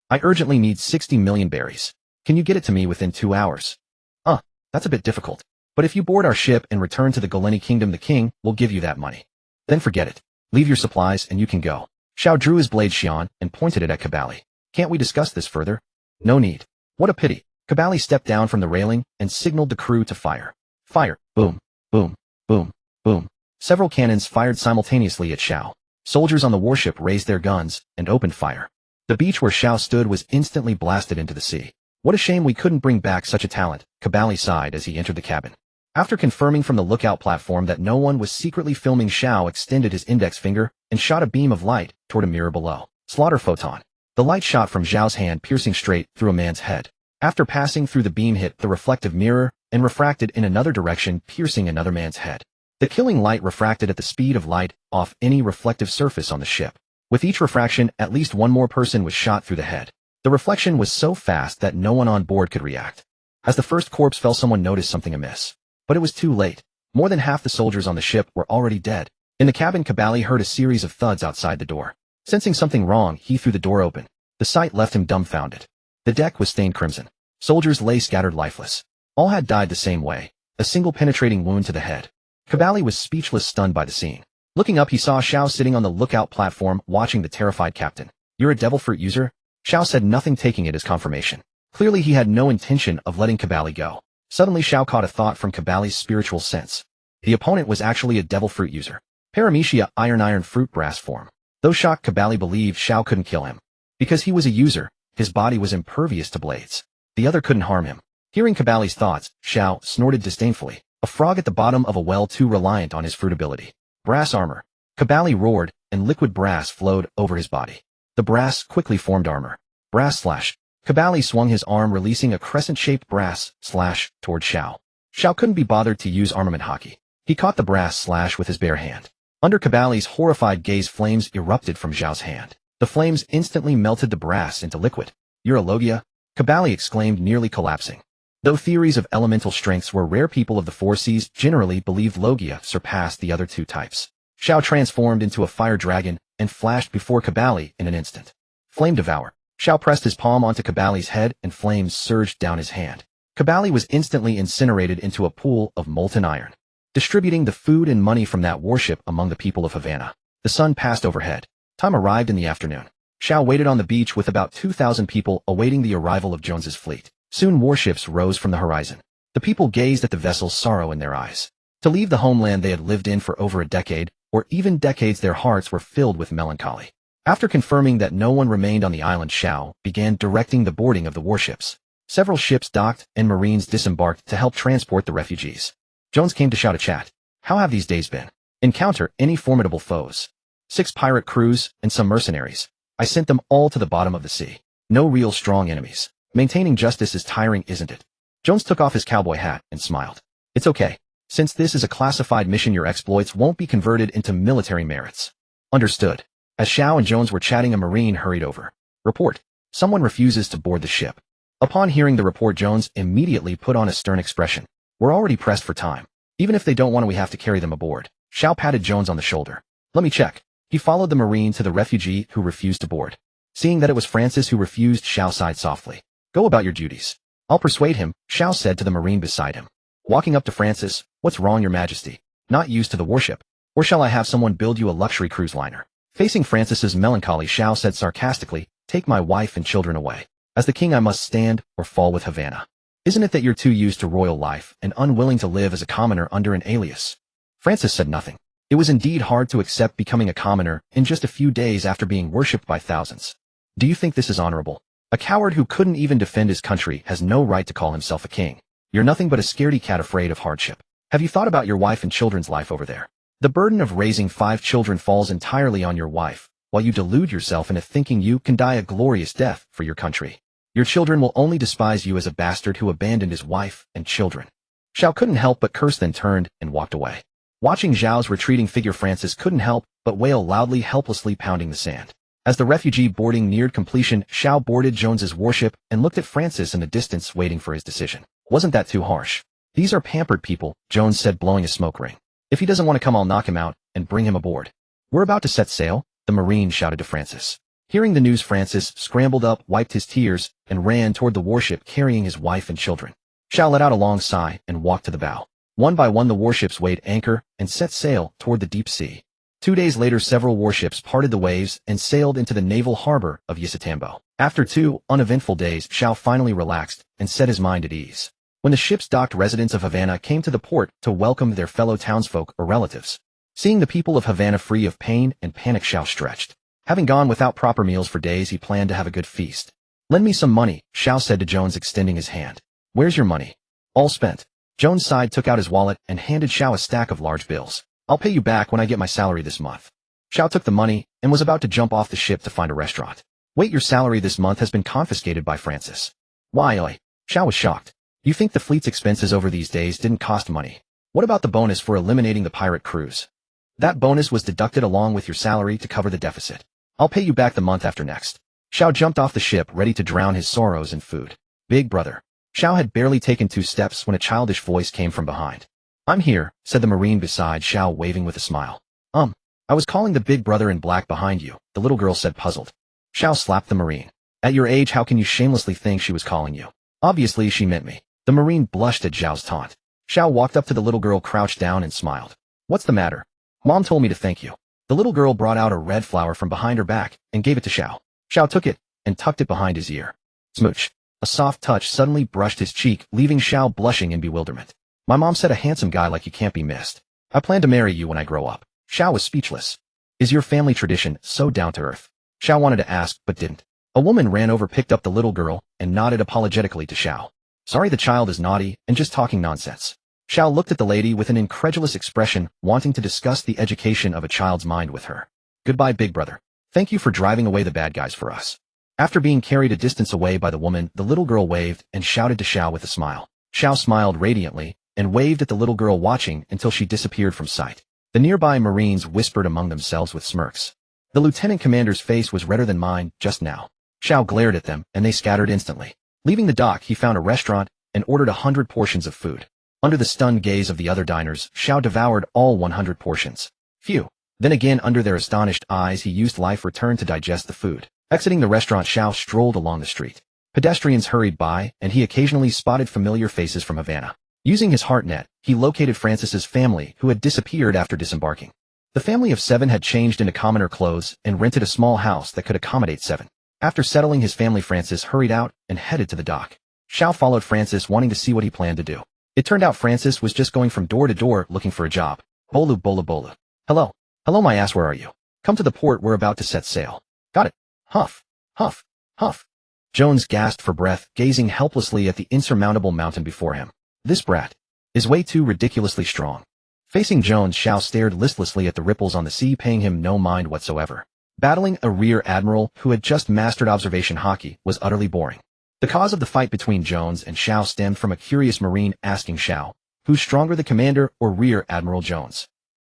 Speaker 1: I urgently need 60 million berries. Can you get it to me within 2 hours?" That's a bit difficult. But if you board our ship and return to the Goleni Kingdom, the king will give you that money." "Then forget it. Leave your supplies and you can go." Xiao drew his blade Xian and pointed it at Kabali. "Can't we discuss this further?" "No need." "What a pity." Kabali stepped down from the railing and signaled the crew to fire. Fire. Boom. Boom. Boom. Boom. Several cannons fired simultaneously at Xiao. Soldiers on the warship raised their guns and opened fire. The beach where Xiao stood was instantly blasted into the sea. "What a shame we couldn't bring back such a talent," Kabali sighed as he entered the cabin. After confirming from the lookout platform that no one was secretly filming, Xiao extended his index finger and shot a beam of light toward a mirror below. Slaughter photon. The light shot from Zhao's hand, piercing straight through a man's head. After passing through the beam, hit the reflective mirror and refracted in another direction, piercing another man's head. The killing light refracted at the speed of light off any reflective surface on the ship. With each refraction, at least one more person was shot through the head. The reflection was so fast that no one on board could react. As the first corpse fell, someone noticed something amiss. But it was too late. More than half the soldiers on the ship were already dead. In the cabin, Kabali heard a series of thuds outside the door. Sensing something wrong, he threw the door open. The sight left him dumbfounded. The deck was stained crimson. Soldiers lay scattered lifeless. All had died the same way. a single penetrating wound to the head. Kabali was speechless, stunned by the scene. Looking up, he saw Xiao sitting on the lookout platform, watching the terrified captain. "You're a devil fruit user?" Xiao said nothing, taking it as confirmation. Clearly he had no intention of letting Kabali go. Suddenly Xiao caught a thought from Kabali's spiritual sense. The opponent was actually a devil fruit user. Paramecia iron fruit brass form. Though shocked, Kabali believed Xiao couldn't kill him. Because he was a user, his body was impervious to blades. The other couldn't harm him. Hearing Kabali's thoughts, Xiao snorted disdainfully. A frog at the bottom of a well, too reliant on his fruit ability. Brass armor. Kabali roared, and liquid brass flowed over his body. The brass quickly formed armor. Brass slash. Kabali swung his arm, releasing a crescent-shaped brass slash toward Xiao. Xiao couldn't be bothered to use armament hockey. He caught the brass slash with his bare hand. Under Kabali's horrified gaze, flames erupted from Xiao's hand. The flames instantly melted the brass into liquid. "You're a Logia?" Kabali exclaimed, nearly collapsing. Though theories of elemental strengths were rare, people of the Four Seas generally believed Logia surpassed the other two types. Xiao transformed into a fire dragon and flashed before Kabali in an instant. Flame Devour. Xiao pressed his palm onto Kabali's head and flames surged down his hand. Kabali was instantly incinerated into a pool of molten iron. Distributing the food and money from that warship among the people of Havana. The sun passed overhead. Time arrived in the afternoon. Xiao waited on the beach with about 2,000 people awaiting the arrival of Jones's fleet. Soon warships rose from the horizon. The people gazed at the vessels, sorrow in their eyes. To leave the homeland they had lived in for over a decade, or even decades, their hearts were filled with melancholy. After confirming that no one remained on the island, Xiao began directing the boarding of the warships. Several ships docked and Marines disembarked to help transport the refugees. Jones came to Xiao to chat. "How have these days been? Encounter any formidable foes?" 6 pirate crews and some mercenaries. I sent them all to the bottom of the sea. No real strong enemies. Maintaining justice is tiring, isn't it? Jones took off his cowboy hat and smiled. "It's okay. Since this is a classified mission, your exploits won't be converted into military merits." "Understood." As Xiao and Jones were chatting, a Marine hurried over. "Report. Someone refuses to board the ship." Upon hearing the report, Jones immediately put on a stern expression. "We're already pressed for time. Even if they don't want to, we have to carry them aboard." Xiao patted Jones on the shoulder. "Let me check." He followed the Marine to the refugee who refused to board. Seeing that it was Francis who refused, Xiao sighed softly. "Go about your duties." "I'll persuade him," Xiao said to the Marine beside him. Walking up to Francis, "What's wrong, your majesty? Not used to the warship? Or shall I have someone build you a luxury cruise liner?" Facing Francis's melancholy, Xiao said sarcastically, "Take my wife and children away. As the king I must stand or fall with Havana. Isn't it that you're too used to royal life and unwilling to live as a commoner under an alias?" Francis said nothing. It was indeed hard to accept becoming a commoner in just a few days after being worshipped by thousands. "Do you think this is honorable? A coward who couldn't even defend his country has no right to call himself a king. You're nothing but a scaredy cat afraid of hardship. Have you thought about your wife and children's life over there? The burden of raising 5 children falls entirely on your wife, while you delude yourself into thinking you can die a glorious death for your country. Your children will only despise you as a bastard who abandoned his wife and children." Xiao couldn't help but curse, then turned and walked away. Watching Zhao's retreating figure, Francis couldn't help but wail loudly, helplessly pounding the sand. As the refugee boarding neared completion, Xiao boarded Jones's warship and looked at Francis in the distance, waiting for his decision. "Wasn't that too harsh?" "These are pampered people," Jones said, blowing a smoke ring. "If he doesn't want to come, I'll knock him out and bring him aboard." "We're about to set sail," the Marine shouted to Francis. Hearing the news, Francis scrambled up, wiped his tears, and ran toward the warship carrying his wife and children. Xiao let out a long sigh and walked to the bow. One by one the warships weighed anchor and set sail toward the deep sea. 2 days later, several warships parted the waves and sailed into the naval harbor of Yusatambo. After 2 uneventful days, Xiao finally relaxed and set his mind at ease. When the ships docked, residents of Havana came to the port to welcome their fellow townsfolk or relatives. Seeing the people of Havana free of pain and panic, Xiao stretched. Having gone without proper meals for days, he planned to have a good feast. "Lend me some money," Xiao said to Jones, extending his hand. "Where's your money?" "All spent." Jones sighed, took out his wallet, and handed Xiao a stack of large bills. "I'll pay you back when I get my salary this month." Xiao took the money and was about to jump off the ship to find a restaurant. "Wait, your salary this month has been confiscated by Francis." "Why?" Xiao was shocked. "You think the fleet's expenses over these days didn't cost money? What about the bonus for eliminating the pirate crews?" "That bonus was deducted along with your salary to cover the deficit. I'll pay you back the month after next." Xiao jumped off the ship, ready to drown his sorrows in food. "Big brother." Xiao had barely taken 2 steps when a childish voice came from behind. "I'm here," said the Marine beside Xiao, waving with a smile. I was calling the big brother in black behind you," the little girl said, puzzled. Xiao slapped the Marine. "At your age, how can you shamelessly think she was calling you? Obviously she meant me." The Marine blushed at Zhao's taunt. Xiao walked up to the little girl, crouched down and smiled. What's the matter? Mom told me to thank you. The little girl brought out a red flower from behind her back and gave it to Xiao. Xiao took it and tucked it behind his ear. Smooch. A soft touch suddenly brushed his cheek, leaving Xiao blushing in bewilderment. My mom said a handsome guy like you can't be missed. I plan to marry you when I grow up. Xiao was speechless. Is your family tradition so down to earth? Xiao wanted to ask, but didn't. A woman ran over, picked up the little girl, and nodded apologetically to Xiao. Sorry, the child is naughty and just talking nonsense. Xiao looked at the lady with an incredulous expression, wanting to discuss the education of a child's mind with her. Goodbye, big brother. Thank you for driving away the bad guys for us. After being carried a distance away by the woman, the little girl waved and shouted to Xiao with a smile. Xiao smiled radiantly and waved at the little girl, watching until she disappeared from sight. The nearby Marines whispered among themselves with smirks. The lieutenant commander's face was redder than mine just now. Xiao glared at them, and they scattered instantly. Leaving the dock, he found a restaurant and ordered 100 portions of food. Under the stunned gaze of the other diners, Xiao devoured all 100 portions. Phew. Then again, under their astonished eyes, he used life return to digest the food. Exiting the restaurant, Xiao strolled along the street. Pedestrians hurried by, and he occasionally spotted familiar faces from Havana. Using his heart net, he located Francis's family, who had disappeared after disembarking. The family of 7 had changed into commoner clothes and rented a small house that could accommodate 7. After settling his family, Francis hurried out and headed to the dock. Xiao followed Francis, wanting to see what he planned to do. It turned out Francis was just going from door to door looking for a job. Bolu bolu bolu. Hello. Hello, my ass, where are you? Come to the port, we're about to set sail. Got it. Huff. Huff. Huff. Jones gasped for breath, gazing helplessly at the insurmountable mountain before him. This brat is way too ridiculously strong. Facing Jones, Xiao stared listlessly at the ripples on the sea, paying him no mind whatsoever. Battling a rear admiral who had just mastered observation hockey was utterly boring. The cause of the fight between Jones and Xiao stemmed from a curious Marine asking Xiao, who's stronger, the commander or Rear Admiral Jones?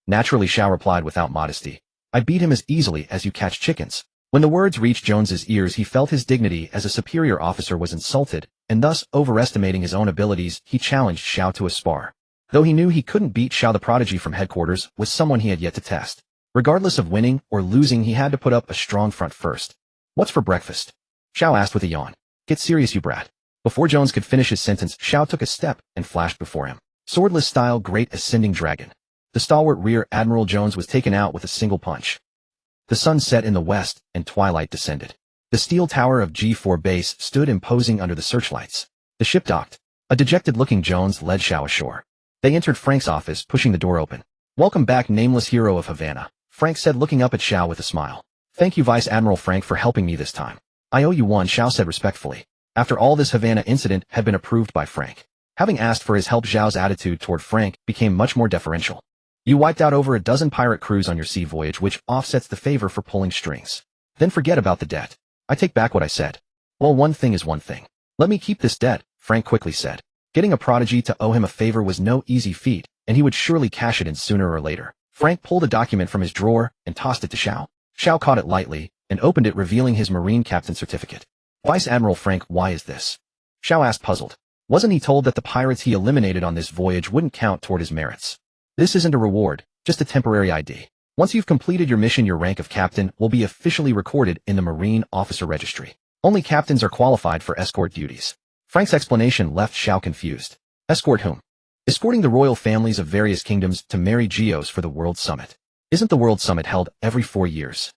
Speaker 1: Naturally, Xiao replied without modesty, I beat him as easily as you catch chickens. When the words reached Jones's ears, he felt his dignity as a superior officer was insulted, and thus, overestimating his own abilities, he challenged Xiao to a spar. Though he knew he couldn't beat Xiao, the prodigy from headquarters was someone he had yet to test. Regardless of winning or losing, he had to put up a strong front first. What's for breakfast? Xiao asked with a yawn. Get serious, you brat. Before Jones could finish his sentence, Xiao took a step and flashed before him. Swordless style, great ascending dragon. The stalwart Rear Admiral Jones was taken out with a single punch. The sun set in the west, and twilight descended. The steel tower of G4 base stood imposing under the searchlights. The ship docked. A dejected-looking Jones led Xiao ashore. They entered Frank's office, pushing the door open. Welcome back, nameless hero of Havana, Frank said, looking up at Xiao with a smile. Thank you, Vice Admiral Frank, for helping me this time. I owe you one, Xiao said respectfully. After all, this Havana incident had been approved by Frank. Having asked for his help, Xiao's attitude toward Frank became much more deferential. You wiped out over a dozen pirate crews on your sea voyage, which offsets the favor for pulling strings. Then forget about the debt. I take back what I said. Well, one thing is one thing. Let me keep this debt, Frank quickly said. Getting a prodigy to owe him a favor was no easy feat, and he would surely cash it in sooner or later. Frank pulled a document from his drawer and tossed it to Xiao. Xiao caught it lightly and opened it, revealing his Marine Captain certificate. Vice Admiral Frank, why is this? Xiao asked, puzzled. Wasn't he told that the pirates he eliminated on this voyage wouldn't count toward his merits? This isn't a reward, just a temporary ID. Once you've completed your mission, your rank of captain will be officially recorded in the Marine Officer Registry. Only captains are qualified for escort duties. Frank's explanation left Xiao confused. Escort whom? Escorting the royal families of various kingdoms to marry Geos for the World Summit. Isn't the World Summit held every 4 years?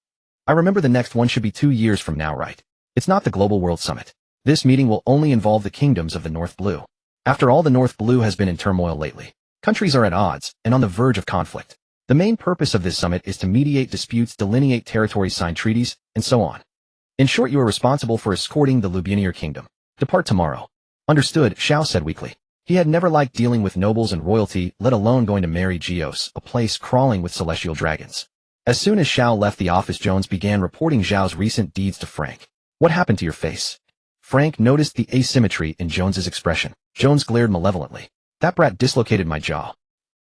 Speaker 1: I remember the next one should be 2 years from now, right? It's not the Global World Summit. This meeting will only involve the kingdoms of the North Blue. After all, the North Blue has been in turmoil lately. Countries are at odds and on the verge of conflict. The main purpose of this summit is to mediate disputes, delineate territories, sign treaties, and so on. In short, you are responsible for escorting the Lubinier kingdom. Depart tomorrow. Understood, Xiao said weakly. He had never liked dealing with nobles and royalty, let alone going to marry Geos, a place crawling with celestial dragons. As soon as Xiao left the office, Jones began reporting Xiao's recent deeds to Frank. What happened to your face? Frank noticed the asymmetry in Jones's expression. Jones glared malevolently. That brat dislocated my jaw.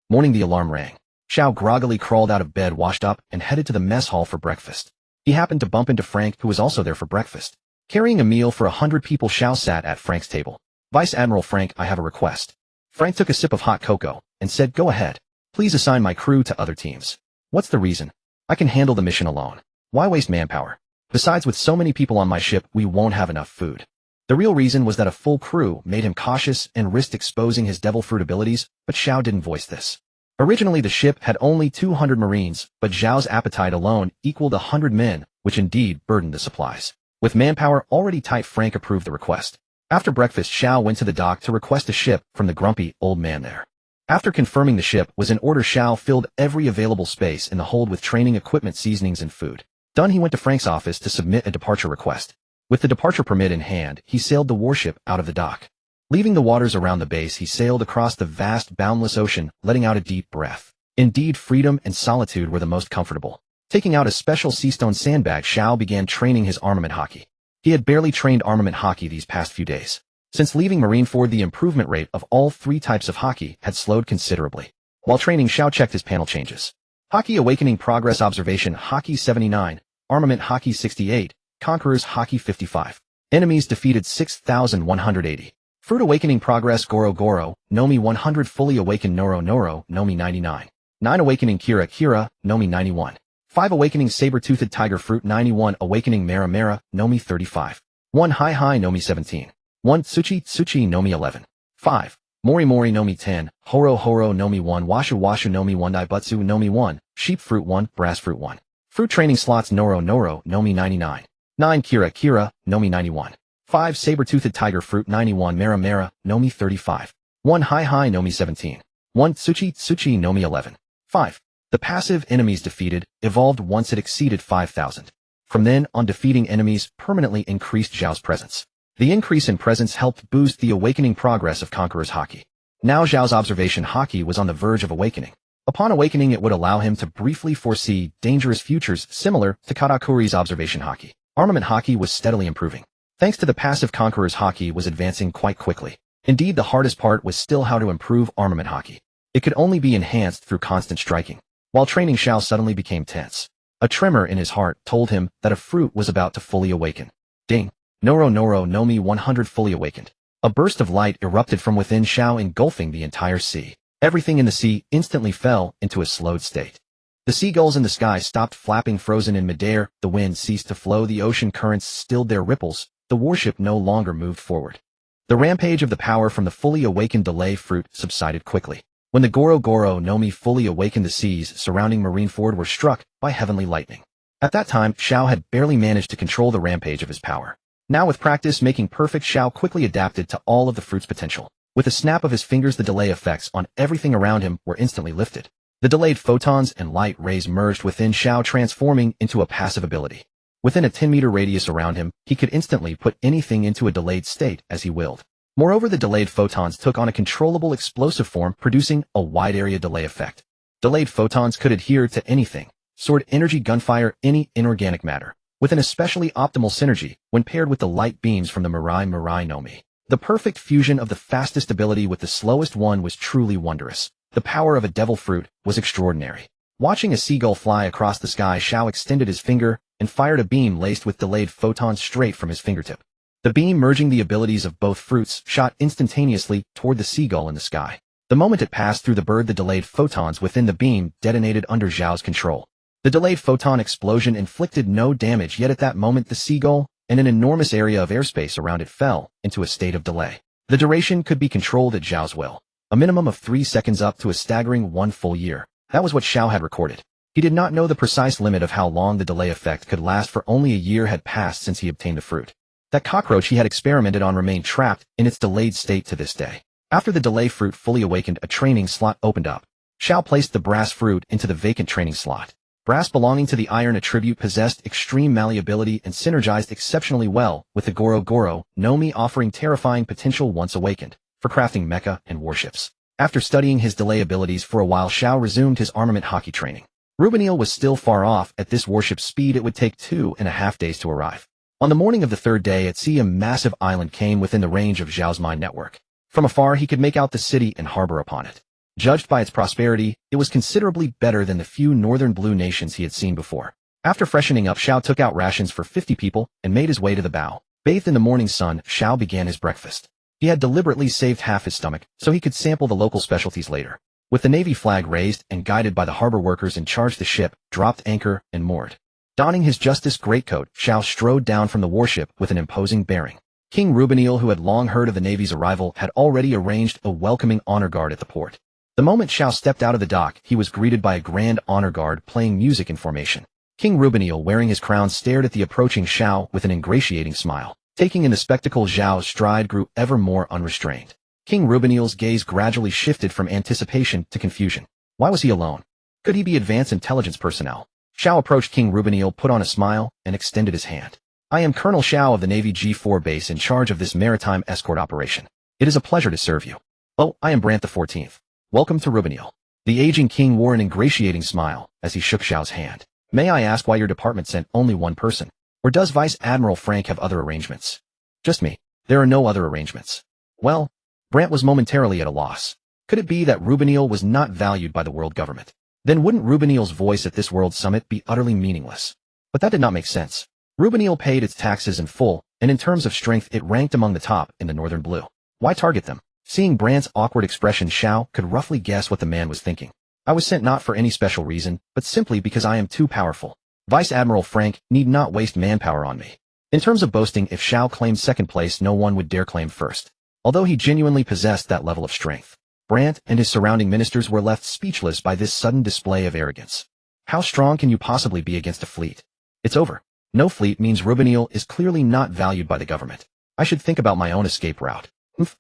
Speaker 1: Morning, the alarm rang. Xiao groggily crawled out of bed, washed up, and headed to the mess hall for breakfast. He happened to bump into Frank, who was also there for breakfast. Carrying a meal for 100 people, Xiao sat at Frank's table. Vice Admiral Frank, I have a request. Frank took a sip of hot cocoa and said, go ahead. Please assign my crew to other teams. What's the reason? I can handle the mission alone. Why waste manpower? Besides, with so many people on my ship, we won't have enough food. The real reason was that a full crew made him cautious and risked exposing his devil fruit abilities, but Xiao didn't voice this. Originally the ship had only 200 marines, but Zhao's appetite alone equaled 100 men, which indeed burdened the supplies. With manpower already tight, Frank approved the request. After breakfast, Xiao went to the dock to request a ship from the grumpy old man there. After confirming the ship was in order, Xiao filled every available space in the hold with training equipment, seasonings, and food. Done, he went to Frank's office to submit a departure request. With the departure permit in hand, he sailed the warship out of the dock. Leaving the waters around the base, he sailed across the vast, boundless ocean, letting out a deep breath. Indeed, freedom and solitude were the most comfortable. Taking out a special seastone sandbag, Xiao began training his armament hockey. He had barely trained armament hockey these past few days. Since leaving Marineford, the improvement rate of all three types of hockey had slowed considerably. While training, Xiao checked his panel changes. Hockey Awakening Progress Observation Hockey 79, Armament Hockey 68, Conquerors Hockey 55. Enemies defeated 6,180. Fruit Awakening Progress Goro Goro, Nomi 100. Fully Awakened Noro Noro, Nomi 99. 9 Awakening Kira Kira, Nomi 91. 5 Awakening Saber-Toothed Tiger Fruit 91. Awakening Mera Mera, Nomi 35. 1 Hie Hie Nomi 17. 1 Tsuchi Tsuchi Nomi 11. 5 Mori Mori Nomi 10. Horo Horo Nomi 1. Washu Washu Nomi 1. Daibutsu Nomi 1. Sheep Fruit 1. Brass Fruit 1. Fruit Training Slots Noro Noro, Nomi 99. 9 Kira Kira, Nomi 91. 5 Saber-Toothed Tiger Fruit 91. Mera Mera, Nomi 35. 1 Hie Hie Nomi 17. 1 Tsuchi Tsuchi Nomi 11. 5. The passive enemies defeated evolved once it exceeded 5,000. From then on, defeating enemies permanently increased Zhao's presence. The increase in presence helped boost the awakening progress of Conqueror's Hockey. Now Zhao's observation Hockey was on the verge of awakening. Upon awakening, it would allow him to briefly foresee dangerous futures similar to Katakuri's observation Hockey. Armament Hockey was steadily improving. Thanks to the passive, Conqueror's Hockey was advancing quite quickly. Indeed, the hardest part was still how to improve armament Hockey. It could only be enhanced through constant striking. While training, Xiao suddenly became tense. A tremor in his heart told him that a fruit was about to fully awaken. Ding! Noro Noro Nomi 100 fully awakened. A burst of light erupted from within Xiao, engulfing the entire sea. Everything in the sea instantly fell into a slowed state. The seagulls in the sky stopped flapping, frozen in midair, the wind ceased to flow, the ocean currents stilled their ripples, the warship no longer moved forward. The rampage of the power from the fully awakened delay fruit subsided quickly. When the Goro Goro Nomi fully awakened, the seas surrounding Marineford were struck by heavenly lightning. At that time, Xiao had barely managed to control the rampage of his power. Now, with practice making perfect, Xiao quickly adapted to all of the fruit's potential. With a snap of his fingers, the delay effects on everything around him were instantly lifted. The delayed photons and light rays merged within Xiao, transforming into a passive ability. Within a 10-meter radius around him, he could instantly put anything into a delayed state as he willed. Moreover, the delayed photons took on a controllable explosive form, producing a wide-area delay effect. Delayed photons could adhere to anything: sword, energy, gunfire, any inorganic matter, with an especially optimal synergy when paired with the light beams from the Mera Mera Nomi. The perfect fusion of the fastest ability with the slowest one was truly wondrous. The power of a devil fruit was extraordinary. Watching a seagull fly across the sky, Xiao extended his finger and fired a beam laced with delayed photons straight from his fingertip. The beam, merging the abilities of both fruits, shot instantaneously toward the seagull in the sky. The moment it passed through the bird, the delayed photons within the beam detonated under Zhao's control. The delayed photon explosion inflicted no damage, yet at that moment the seagull and an enormous area of airspace around it fell into a state of delay. The duration could be controlled at Zhao's will. A minimum of 3 seconds up to a staggering 1 full year. That was what Xiao had recorded. He did not know the precise limit of how long the delay effect could last, for only a year had passed since he obtained the fruit. That cockroach he had experimented on remained trapped in its delayed state to this day. After the delay fruit fully awakened, a training slot opened up. Xiao placed the brass fruit into the vacant training slot. Brass, belonging to the iron attribute, possessed extreme malleability and synergized exceptionally well with the Goro Goro Nomi, offering terrifying potential once awakened for crafting mecha and warships. After studying his delay abilities for a while, Xiao resumed his armament hockey training. Rubinil was still far off. At this warship's speed, it would take 2.5 days to arrive. On the morning of the third day at sea, a massive island came within the range of Zhao's mind network. From afar, he could make out the city and harbor upon it. Judged by its prosperity, it was considerably better than the few northern blue nations he had seen before. After freshening up, Xiao took out rations for 50 people and made his way to the bow. Bathed in the morning sun, Xiao began his breakfast. He had deliberately saved half his stomach so he could sample the local specialties later. With the Navy flag raised and guided by the harbor workers in charge, the ship dropped anchor and moored. Donning his justice greatcoat, Xiao strode down from the warship with an imposing bearing. King Rubenil, who had long heard of the Navy's arrival, had already arranged a welcoming honor guard at the port. The moment Xiao stepped out of the dock, he was greeted by a grand honor guard playing music in formation. King Rubenil, wearing his crown, stared at the approaching Xiao with an ingratiating smile. Taking in the spectacle, Zhao's stride grew ever more unrestrained. King Rubenil's gaze gradually shifted from anticipation to confusion. Why was he alone? Could he be advanced intelligence personnel? Xiao approached King Rubenil, put on a smile, and extended his hand. I am Colonel Xiao of the Navy G4 base in charge of this maritime escort operation. It is a pleasure to serve you. Oh, I am Brant the 14th. Welcome to Rubenil. The aging king wore an ingratiating smile as he shook Xiao's hand. May I ask why your department sent only one person? Or does Vice Admiral Frank have other arrangements? Just me. There are no other arrangements. Well, Brant was momentarily at a loss. Could it be that Rubenil was not valued by the world government? Then wouldn't Rubenil's voice at this world summit be utterly meaningless? But that did not make sense. Rubenil paid its taxes in full, and in terms of strength it ranked among the top in the Northern Blue. Why target them? Seeing Brant's awkward expression, Xiao could roughly guess what the man was thinking. I was sent not for any special reason, but simply because I am too powerful. Vice Admiral Frank need not waste manpower on me. In terms of boasting, if Xiao claimed second place, no one would dare claim first. Although he genuinely possessed that level of strength, Brant and his surrounding ministers were left speechless by this sudden display of arrogance. How strong can you possibly be against a fleet? It's over. No fleet means Rubenil is clearly not valued by the government. I should think about my own escape route.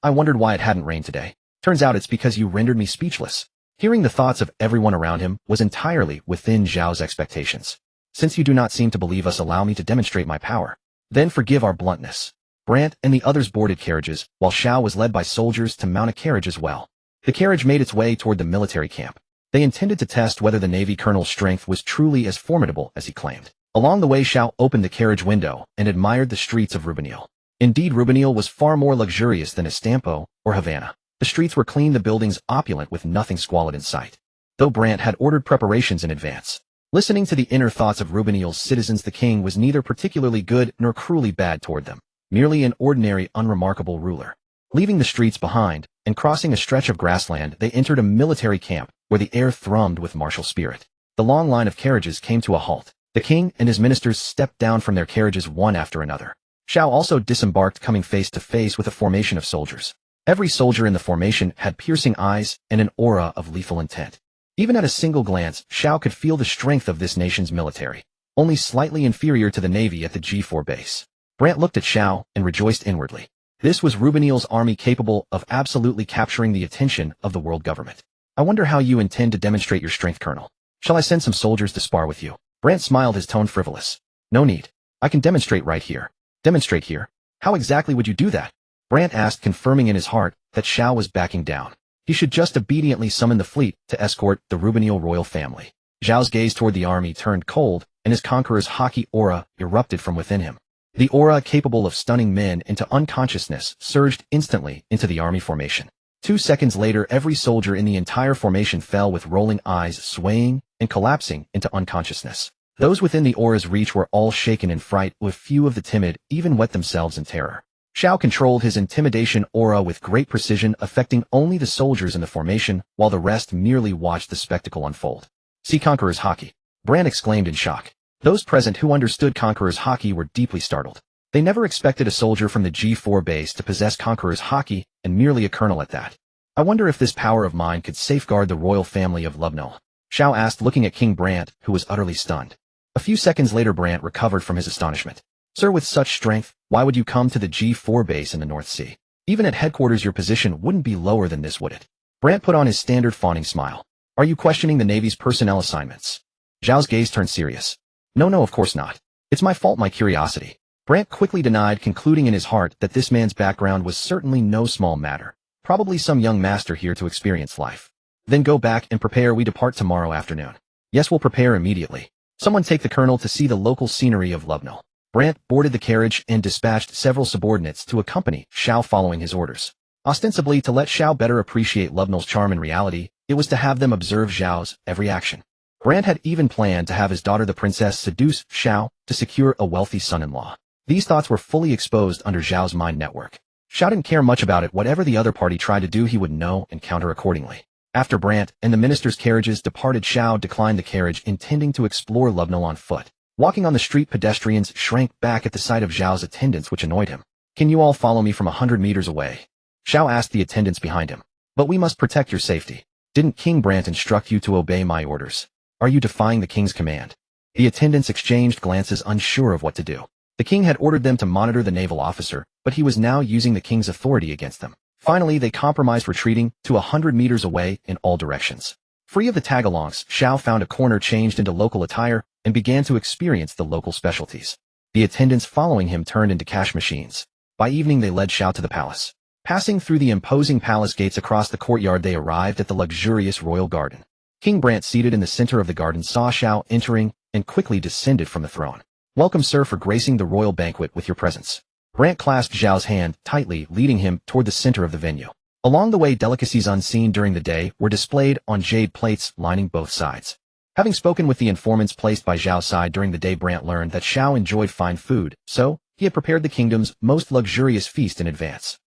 Speaker 1: I wondered why it hadn't rained today. Turns out it's because you rendered me speechless. Hearing the thoughts of everyone around him was entirely within Zhao's expectations. Since you do not seem to believe us, allow me to demonstrate my power. Then forgive our bluntness. Brant and the others boarded carriages, while Xiao was led by soldiers to mount a carriage as well. The carriage made its way toward the military camp. They intended to test whether the Navy colonel's strength was truly as formidable as he claimed. Along the way, Xiao opened the carriage window and admired the streets of Rubenil. Indeed, Rubenil was far more luxurious than Estampo or Havana. The streets were clean, the buildings opulent, with nothing squalid in sight. Though Brant had ordered preparations in advance. Listening to the inner thoughts of Rubenil's citizens, the king was neither particularly good nor cruelly bad toward them, merely an ordinary, unremarkable ruler. Leaving the streets behind, and crossing a stretch of grassland, they entered a military camp, where the air thrummed with martial spirit. The long line of carriages came to a halt. The king and his ministers stepped down from their carriages one after another. Xiao also disembarked, coming face to face with a formation of soldiers. Every soldier in the formation had piercing eyes and an aura of lethal intent. Even at a single glance, Xiao could feel the strength of this nation's military, only slightly inferior to the Navy at the G4 base. Brant looked at Xiao and rejoiced inwardly. This was Rubenil's army, capable of absolutely capturing the attention of the world government. I wonder how you intend to demonstrate your strength, Colonel. Shall I send some soldiers to spar with you? Brant smiled, his tone frivolous. No need. I can demonstrate right here. Demonstrate here? How exactly would you do that? Brant asked, confirming in his heart that Xiao was backing down. He should just obediently summon the fleet to escort the Rubenil royal family. Zhao's gaze toward the army turned cold, and his conqueror's haughty aura erupted from within him. The aura, capable of stunning men into unconsciousness, surged instantly into the army formation. 2 seconds later, every soldier in the entire formation fell with rolling eyes, swaying and collapsing into unconsciousness. Those within the aura's reach were all shaken in fright, with few of the timid even wet themselves in terror. Xiao controlled his intimidation aura with great precision, affecting only the soldiers in the formation, while the rest merely watched the spectacle unfold. See Conqueror's Haki! Brant exclaimed in shock. Those present who understood Conqueror's Haki were deeply startled. They never expected a soldier from the G4 base to possess Conqueror's Haki, and merely a colonel at that. I wonder if this power of mine could safeguard the royal family of Lubnol. Xiao asked, looking at King Brant, who was utterly stunned. A few seconds later, Brant recovered from his astonishment. Sir, with such strength, why would you come to the G4 base in the North Sea? Even at headquarters, your position wouldn't be lower than this, would it? Brant put on his standard fawning smile. Are you questioning the Navy's personnel assignments? Zhao's gaze turned serious. No, of course not. It's my fault, my curiosity. Brant quickly denied, concluding in his heart that this man's background was certainly no small matter. Probably some young master here to experience life. Then go back and prepare. We depart tomorrow afternoon. Yes, we'll prepare immediately. Someone take the colonel to see the local scenery of Lubnol. Brant boarded the carriage and dispatched several subordinates to accompany Xiao, following his orders. Ostensibly to let Xiao better appreciate Lubnol's charm, in reality, it was to have them observe Xiao's every action. Brant had even planned to have his daughter the princess seduce Xiao to secure a wealthy son-in-law. These thoughts were fully exposed under Xiao's mind network. Xiao didn't care much about it. Whatever the other party tried to do, he would know and counter accordingly. After Brant and the minister's carriages departed, Xiao declined the carriage, intending to explore Lubnol on foot. Walking on the street, pedestrians shrank back at the sight of Zhao's attendants, which annoyed him. Can you all follow me from 100 meters away? Xiao asked the attendants behind him. But we must protect your safety. Didn't King Brant instruct you to obey my orders? Are you defying the king's command? The attendants exchanged glances, unsure of what to do. The king had ordered them to monitor the naval officer, but he was now using the king's authority against them. Finally, they compromised, retreating to 100 meters away in all directions. Free of the tagalongs, Xiao found a corner, changed into local attire, and began to experience the local specialties. The attendants following him turned into cash machines. By evening, they led Xiao to the palace. Passing through the imposing palace gates across the courtyard, they arrived at the luxurious royal garden. King Brant, seated in the center of the garden, saw Xiao entering and quickly descended from the throne. Welcome, sir, for gracing the royal banquet with your presence. Brant clasped Xiao's hand tightly, leading him toward the center of the venue. Along the way, delicacies unseen during the day were displayed on jade plates lining both sides. Having spoken with the informants placed by Xiao's side during the day, Brant learned that Xiao enjoyed fine food, so he had prepared the kingdom's most luxurious feast in advance.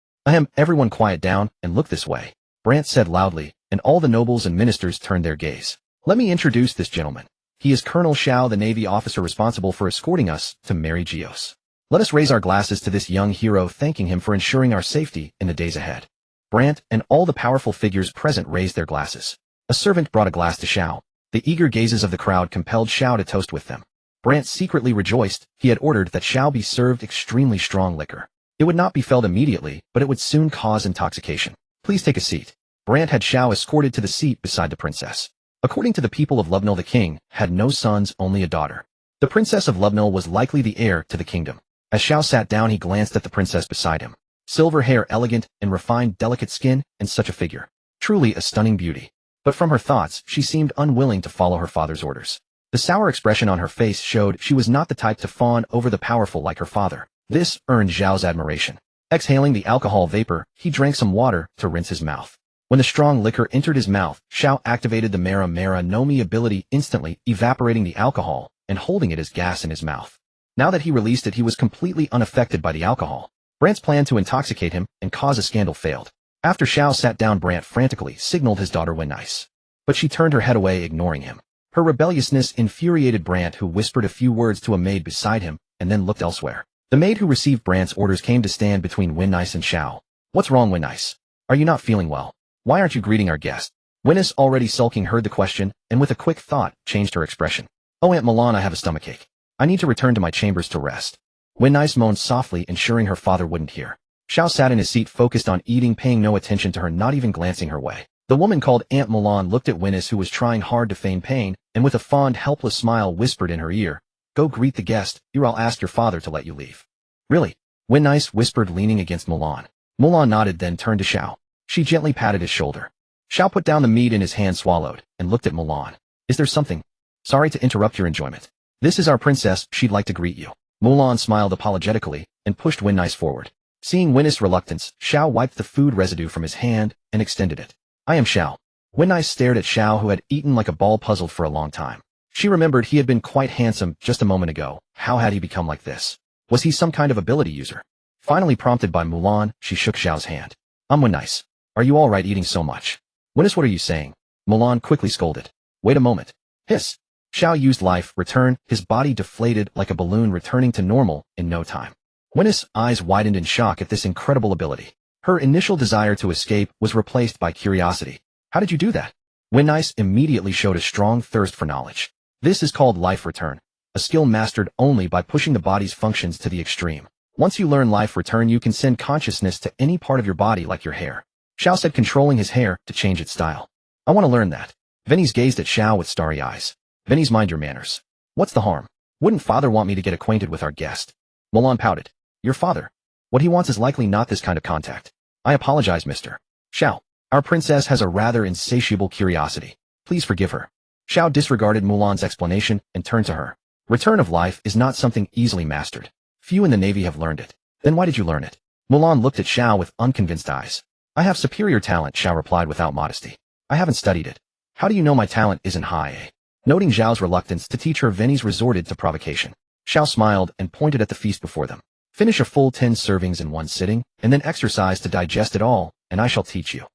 Speaker 1: Everyone quiet down and look this way, Brant said loudly, and all the nobles and ministers turned their gaze. Let me introduce this gentleman. He is Colonel Xiao, the Navy officer responsible for escorting us to Mary Geos. Let us raise our glasses to this young hero, thanking him for ensuring our safety in the days ahead. Brant and all the powerful figures present raised their glasses. A servant brought a glass to Xiao. The eager gazes of the crowd compelled Xiao to toast with them. Brant secretly rejoiced. He had ordered that Xiao be served extremely strong liquor. It would not be felt immediately, but it would soon cause intoxication. Please take a seat. Brant had Xiao escorted to the seat beside the princess. According to the people of Lubnil, the king had no sons, only a daughter. The princess of Lubnil was likely the heir to the kingdom. As Xiao sat down, he glanced at the princess beside him. Silver hair, elegant and refined, delicate skin, and such a figure. Truly a stunning beauty. But from her thoughts, she seemed unwilling to follow her father's orders. The sour expression on her face showed she was not the type to fawn over the powerful like her father. This earned Xiao's admiration. Exhaling the alcohol vapor, he drank some water to rinse his mouth. When the strong liquor entered his mouth, Xiao activated the Mera Mera no-Mi ability, instantly evaporating the alcohol and holding it as gas in his mouth. Now that he released it, he was completely unaffected by the alcohol. Brant's plan to intoxicate him and cause a scandal failed. After Xiao sat down, Brant frantically signaled his daughter Nice. But she turned her head away, ignoring him. Her rebelliousness infuriated Brant, who whispered a few words to a maid beside him and then looked elsewhere. The maid who received Brant's orders came to stand between Nice and Xiao. What's wrong, Nice? Are you not feeling well? Why aren't you greeting our guest? Nice, already sulking, heard the question and with a quick thought changed her expression. Oh, Aunt Milan, I have a stomachache. I need to return to my chambers to rest. Nice moaned softly, ensuring her father wouldn't hear. Xiao sat in his seat, focused on eating, paying no attention to her, not even glancing her way. The woman called Aunt Milan looked at Nice, who was trying hard to feign pain, and with a fond, helpless smile whispered in her ear, "Go greet the guest, or I'll ask your father to let you leave." Really? Nice whispered, leaning against Milan. Milan nodded, then turned to Xiao. She gently patted his shoulder. Xiao put down the meat in his hand, swallowed, and looked at Milan. Is there something? Sorry to interrupt your enjoyment. This is our princess, she'd like to greet you. Milan smiled apologetically and pushed Nice forward. Seeing Nice's reluctance, Xiao wiped the food residue from his hand and extended it. I am Xiao. Nice stared at Xiao, who had eaten like a ball, puzzled for a long time. She remembered he had been quite handsome just a moment ago. How had he become like this? Was he some kind of ability user? Finally prompted by Milan, she shook Xiao's hand. Nice. Are you all right eating so much? Nice, what are you saying? Milan quickly scolded. Wait a moment. Hiss. Xiao used life return, his body deflated like a balloon, returning to normal in no time. Nice's eyes widened in shock at this incredible ability. Her initial desire to escape was replaced by curiosity. How did you do that? Nice immediately showed a strong thirst for knowledge. This is called life return, a skill mastered only by pushing the body's functions to the extreme. Once you learn life return, you can send consciousness to any part of your body, like your hair. Xiao said, controlling his hair to change its style. I want to learn that. Venice gazed at Xiao with starry eyes. Venice, mind your manners. What's the harm? Wouldn't father want me to get acquainted with our guest? Milan pouted. Your father? What he wants is likely not this kind of contact. I apologize, Mr. Xiao. Our princess has a rather insatiable curiosity. Please forgive her. Xiao disregarded Mulan's explanation and turned to her. Return of life is not something easily mastered. Few in the Navy have learned it. Then why did you learn it? Mulan looked at Xiao with unconvinced eyes. I have superior talent, Xiao replied without modesty. I haven't studied it. How do you know my talent isn't high? Noting Xiao's reluctance to teach her, Venice resorted to provocation. Xiao smiled and pointed at the feast before them. Finish a full 10 servings in one sitting, and then exercise to digest it all, and I shall teach you.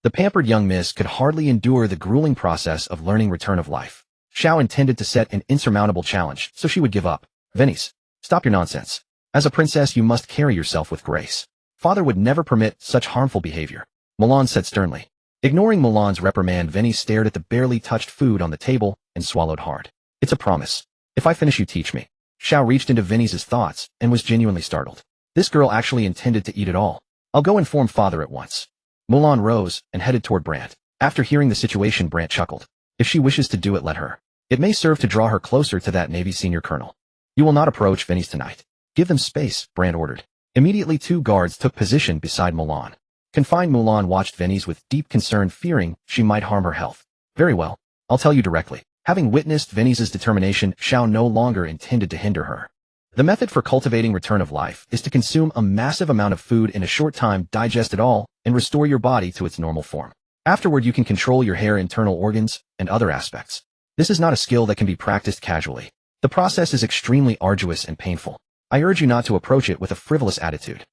Speaker 1: The pampered young miss could hardly endure the grueling process of learning return of life. Xiao intended to set an insurmountable challenge, so she would give up. Venice, stop your nonsense. As a princess, you must carry yourself with grace. Father would never permit such harmful behavior, Mulan said sternly. Ignoring Mulan's reprimand, Venice stared at the barely touched food on the table and swallowed hard. It's a promise. If I finish, you teach me. Xiao reached into Venice's thoughts and was genuinely startled. This girl actually intended to eat it all. I'll go inform father at once. Mulan rose and headed toward Brant. After hearing the situation, Brant chuckled. If she wishes to do it, let her. It may serve to draw her closer to that Navy senior colonel. You will not approach Venice tonight. Give them space, Brant ordered. Immediately 2 guards took position beside Mulan. Confined Mulan watched Venice with deep concern, fearing she might harm her health. Very well. I'll tell you directly. Having witnessed Venice's determination, Xiao no longer intended to hinder her. The method for cultivating return of life is to consume a massive amount of food in a short time, digest it all, and restore your body to its normal form. Afterward, you can control your hair, internal organs, and other aspects. This is not a skill that can be practiced casually. The process is extremely arduous and painful. I urge you not to approach it with a frivolous attitude.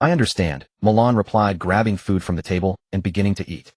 Speaker 1: I understand, Mulan replied, grabbing food from the table and beginning to eat.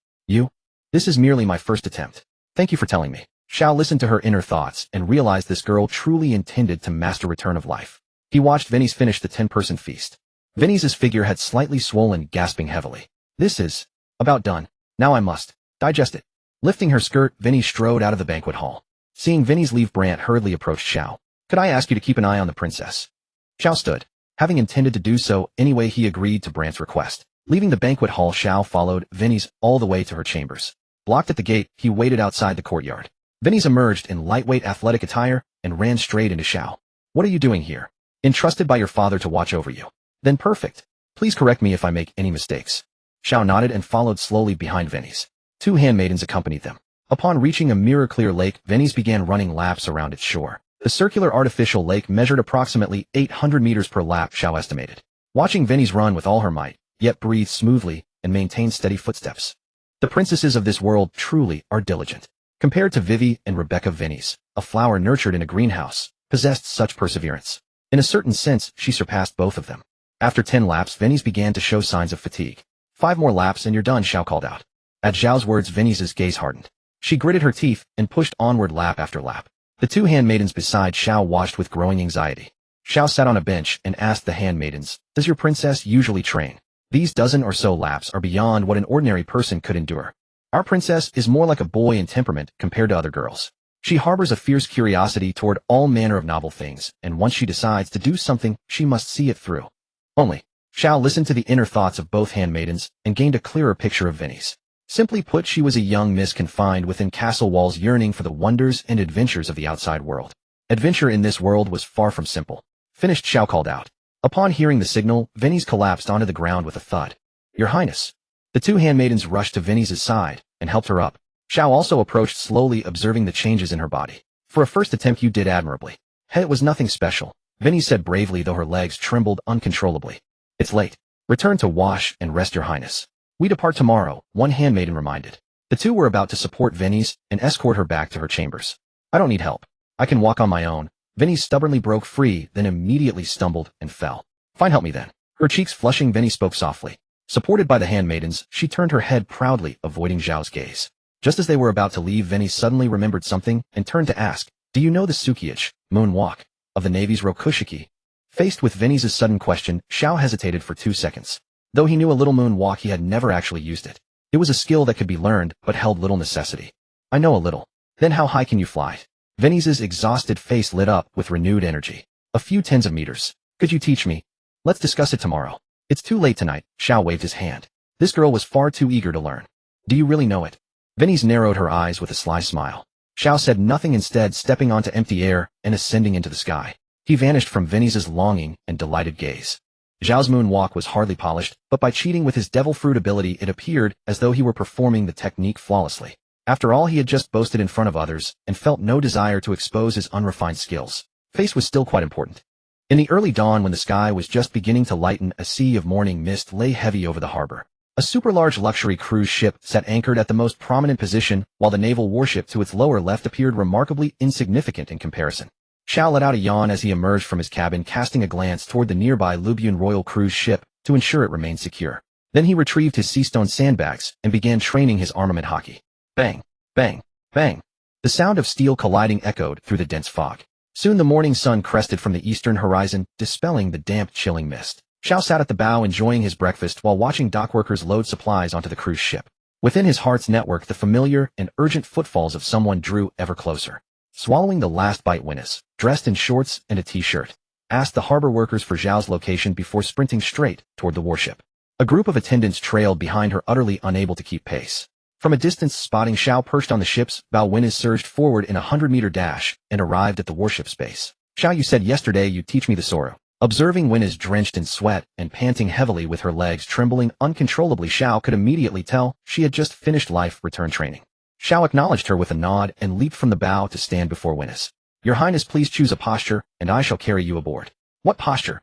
Speaker 1: This is merely my first attempt. Thank you for telling me. Xiao listened to her inner thoughts and realized this girl truly intended to master return of life. He watched Venice finish the 10-person feast. Venice's figure had slightly swollen, gasping heavily. This is about done. Now I must digest it. Lifting her skirt, Venice strode out of the banquet hall. Seeing Venice leave, Brant hurriedly approached Xiao. Could I ask you to keep an eye on the princess? Xiao stood. Having intended to do so anyway, he agreed to Brant's request. Leaving the banquet hall, Xiao followed Venice all the way to her chambers. Blocked at the gate, he waited outside the courtyard. Venice emerged in lightweight athletic attire and ran straight into Xiao. What are you doing here? Entrusted by your father to watch over you. Then perfect. Please correct me if I make any mistakes. Xiao nodded and followed slowly behind Venice. 2 handmaidens accompanied them. Upon reaching a mirror-clear lake, Venice began running laps around its shore. The circular artificial lake measured approximately 800 meters per lap, Xiao estimated. Watching Venice run with all her might, yet breathe smoothly and maintain steady footsteps. The princesses of this world truly are diligent. Compared to Vivi and Rebecca, Venice, a flower nurtured in a greenhouse, possessed such perseverance. In a certain sense, she surpassed both of them. After 10 laps, Venice began to show signs of fatigue. 5 more laps and you're done, Xiao called out. At Xiao's words, Venice's gaze hardened. She gritted her teeth and pushed onward lap after lap. The 2 handmaidens beside Xiao watched with growing anxiety. Xiao sat on a bench and asked the handmaidens, does your princess usually train? These dozen or so laps are beyond what an ordinary person could endure. Our princess is more like a boy in temperament compared to other girls. She harbors a fierce curiosity toward all manner of novel things, and once she decides to do something, she must see it through. Only. Xiao listened to the inner thoughts of both handmaidens and gained a clearer picture of Venice. Simply put, she was a young miss confined within castle walls, yearning for the wonders and adventures of the outside world. Adventure in this world was far from simple. Finished, Xiao called out. Upon hearing the signal, Venice collapsed onto the ground with a thud. Your Highness. The 2 handmaidens rushed to Venice's side and helped her up. Xiao also approached slowly, observing the changes in her body. For a first attempt, you did admirably. It was nothing special, Venice said bravely, though her legs trembled uncontrollably. It's late. Return to wash and rest, Your Highness. We depart tomorrow, one handmaiden reminded. The 2 were about to support Venice and escort her back to her chambers. I don't need help. I can walk on my own. Venice stubbornly broke free, then immediately stumbled and fell. Fine, help me then. Her cheeks flushing, Venice spoke softly. Supported by the handmaidens, she turned her head proudly, avoiding Zhao's gaze. Just as they were about to leave, Venice suddenly remembered something and turned to ask, do you know the Sukiage, moonwalk, of the Navy's Rokushiki? Faced with Venice's sudden question, Xiao hesitated for 2 seconds. Though he knew a little moonwalk, he had never actually used it. It was a skill that could be learned, but held little necessity. I know a little. Then how high can you fly? Venice's exhausted face lit up with renewed energy. A few tens of meters. Could you teach me? Let's discuss it tomorrow. It's too late tonight, Xiao waved his hand. This girl was far too eager to learn. Do you really know it? Venice narrowed her eyes with a sly smile. Xiao said nothing, instead stepping onto empty air and ascending into the sky. He vanished from Venice's longing and delighted gaze. Zhao's moonwalk was hardly polished, but by cheating with his devil fruit ability, it appeared as though he were performing the technique flawlessly. After all, he had just boasted in front of others and felt no desire to expose his unrefined skills. Face was still quite important. In the early dawn, when the sky was just beginning to lighten, a sea of morning mist lay heavy over the harbor. A super-large luxury cruise ship sat anchored at the most prominent position, while the naval warship to its lower left appeared remarkably insignificant in comparison. Xiao let out a yawn as he emerged from his cabin, casting a glance toward the nearby Lubian Royal cruise ship to ensure it remained secure. Then he retrieved his seastone sandbags and began training his armament hockey. Bang, bang, bang. The sound of steel colliding echoed through the dense fog. Soon the morning sun crested from the eastern horizon, dispelling the damp, chilling mist. Xiao sat at the bow enjoying his breakfast while watching dockworkers load supplies onto the cruise ship. Within his heart's network, the familiar and urgent footfalls of someone drew ever closer. Swallowing the last bite, Winnis, dressed in shorts and a t-shirt, asked the harbor workers for Xiao's location before sprinting straight toward the warship. A group of attendants trailed behind her, utterly unable to keep pace. From a distance, spotting Xiao perched on the ship's bow, Winnis surged forward in a 100-meter dash and arrived at the warship's base. Xiao, you said yesterday you'd teach me the Soro. Observing Winnis drenched in sweat and panting heavily with her legs trembling uncontrollably, Xiao could immediately tell she had just finished life return training. Xiao acknowledged her with a nod and leaped from the bow to stand before Winnis. Your Highness, please choose a posture, and I shall carry you aboard. What posture?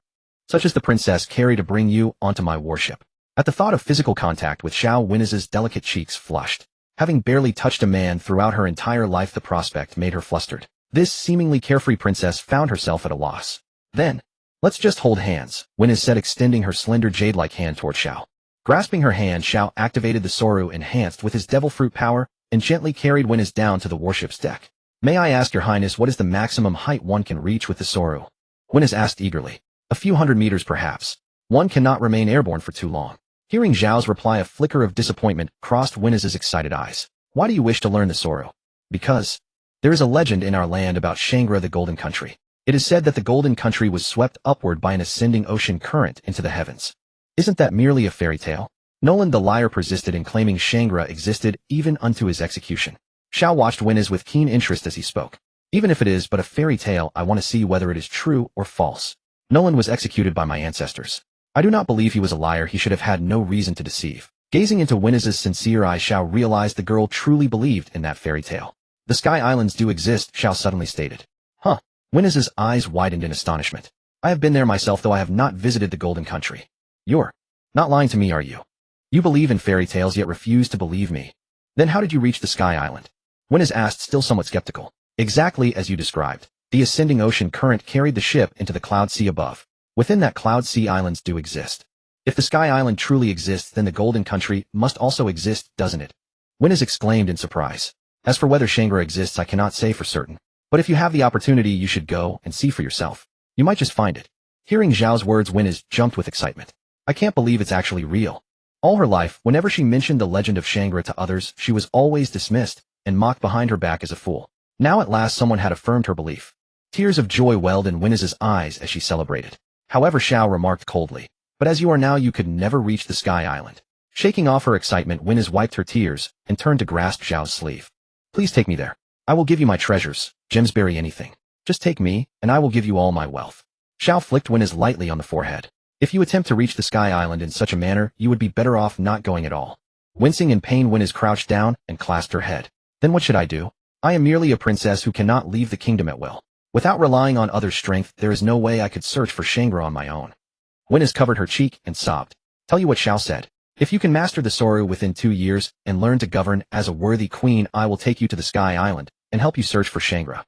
Speaker 1: Such as the princess carry to bring you onto my warship. At the thought of physical contact with Xiao, Winnis's delicate cheeks flushed. Having barely touched a man throughout her entire life, the prospect made her flustered. This seemingly carefree princess found herself at a loss. Then, let's just hold hands, Winnis said, extending her slender jade-like hand toward Xiao. Grasping her hand, Xiao activated the Soru enhanced with his devil fruit power and gently carried Winnis down to the warship's deck. May I ask, Your Highness, what is the maximum height one can reach with the Soru? Winnis asked eagerly. A few hundred meters, perhaps. One cannot remain airborne for too long. Hearing Xiao's reply, a flicker of disappointment crossed Winnis's excited eyes. Why do you wish to learn the Soru? Because there is a legend in our land about Shangra, the Golden Country. It is said that the Golden Country was swept upward by an ascending ocean current into the heavens. Isn't that merely a fairy tale? Nolan the liar persisted in claiming Shangra existed even unto his execution. Xiao watched Winnis with keen interest as he spoke. Even if it is but a fairy tale, I want to see whether it is true or false. Nolan was executed by my ancestors. I do not believe he was a liar. He should have had no reason to deceive. Gazing into Winnis's sincere eyes, Xiao realized the girl truly believed in that fairy tale. The Sky Islands do exist, Xiao suddenly stated. Huh. Winnis's eyes widened in astonishment. I have been there myself, though I have not visited the Golden Country. You're not lying to me, are you? You believe in fairy tales yet refuse to believe me. Then how did you reach the Sky Island? Winnis asked, still somewhat skeptical. Exactly as you described. The ascending ocean current carried the ship into the cloud sea above. Within that cloud sea, islands do exist. If the Sky Island truly exists, then the Golden Country must also exist, doesn't it? Winnis exclaimed in surprise. As for whether Shangra exists, I cannot say for certain. But if you have the opportunity, you should go and see for yourself. You might just find it. Hearing Xiao's words, Winnis jumped with excitement. I can't believe it's actually real. All her life, whenever she mentioned the legend of Shangra to others, she was always dismissed and mocked behind her back as a fool. Now at last someone had affirmed her belief. Tears of joy welled in Winnis's eyes as she celebrated. However, Xiao remarked coldly, but as you are now, you could never reach the Sky Island. Shaking off her excitement, Winnis wiped her tears and turned to grasp Xiao's sleeve. Please take me there. I will give you my treasures, gemsberry, anything. Just take me, and I will give you all my wealth. Xiao flicked Winnis lightly on the forehead. If you attempt to reach the Sky Island in such a manner, you would be better off not going at all. Wincing in pain, Winnis crouched down and clasped her head. Then what should I do? I am merely a princess who cannot leave the kingdom at will. Without relying on others' strength, there is no way I could search for Shangra on my own. Winnis covered her cheek and sobbed. Tell you what Xiao said. If you can master the Soru within 2 years and learn to govern as a worthy queen, I will take you to the Sky Island and help you search for Shangra.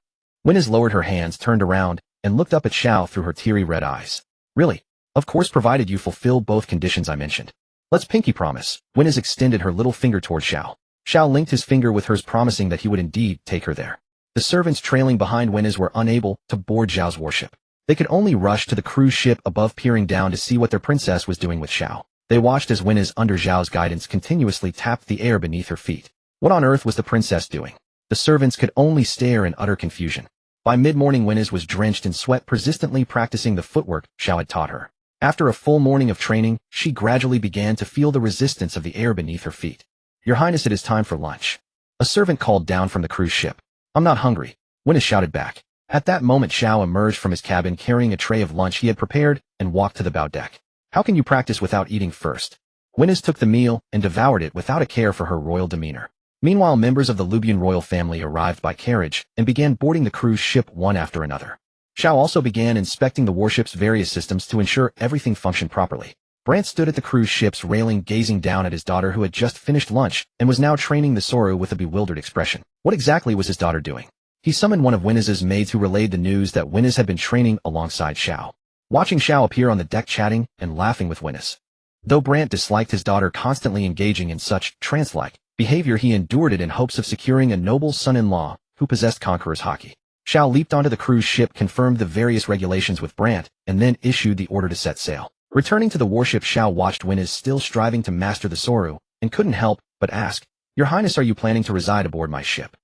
Speaker 1: Winnis lowered her hands, turned around, and looked up at Xiao through her teary red eyes. Really? Of course, provided you fulfill both conditions I mentioned. Let's pinky promise. Winnis extended her little finger toward Xiao. Xiao linked his finger with hers, promising that he would indeed take her there. The servants trailing behind Winnis were unable to board Xiao's warship. They could only rush to the cruise ship above, peering down to see what their princess was doing with Xiao. They watched as Winnis, under Xiao's guidance, continuously tapped the air beneath her feet. What on earth was the princess doing? The servants could only stare in utter confusion. By mid-morning, Winnis was drenched in sweat, persistently practicing the footwork Xiao had taught her. After a full morning of training, she gradually began to feel the resistance of the air beneath her feet. Your Highness, it is time for lunch. A servant called down from the cruise ship. I'm not hungry, Winnis shouted back. At that moment, Xiao emerged from his cabin carrying a tray of lunch he had prepared and walked to the bow deck. How can you practice without eating first? Winnis took the meal and devoured it without a care for her royal demeanor. Meanwhile, members of the Lubian royal family arrived by carriage and began boarding the cruise ship one after another. Xiao also began inspecting the warship's various systems to ensure everything functioned properly. Brant stood at the cruise ship's railing, gazing down at his daughter, who had just finished lunch and was now training the Soru with a bewildered expression. What exactly was his daughter doing? He summoned one of Winnis's maids, who relayed the news that Winnis had been training alongside Xiao. Watching Xiao appear on the deck, chatting and laughing with Winnis. Though Brant disliked his daughter constantly engaging in such trance-like behavior, he endured it in hopes of securing a noble son-in-law who possessed conqueror's haki. Xiao leaped onto the cruise ship, confirmed the various regulations with Brant, and then issued the order to set sail. Returning to the warship, Xiao watched Winners still striving to master the Soru, and couldn't help but ask, "Your Highness, are you planning to reside aboard my ship?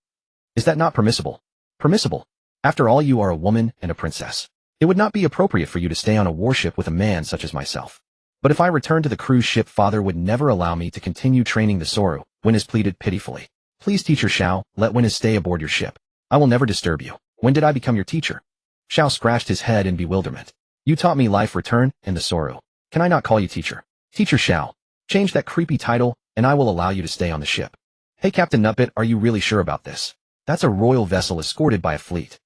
Speaker 1: Is that not permissible?" "Permissible? After all, you are a woman and a princess. It would not be appropriate for you to stay on a warship with a man such as myself. But if I return to the cruise ship, father would never allow me to continue training the Soru," Winners pleaded pitifully. "Please, teacher Xiao, let Winners stay aboard your ship. I will never disturb you. When did I become your teacher?" Xiao scratched his head in bewilderment. "You taught me life, return, and the Soru. Can I not call you teacher?" "Teacher Xiao. Change that creepy title, and I will allow you to stay on the ship." "Hey, Captain Nutbit, are you really sure about this? That's a royal vessel escorted by a fleet."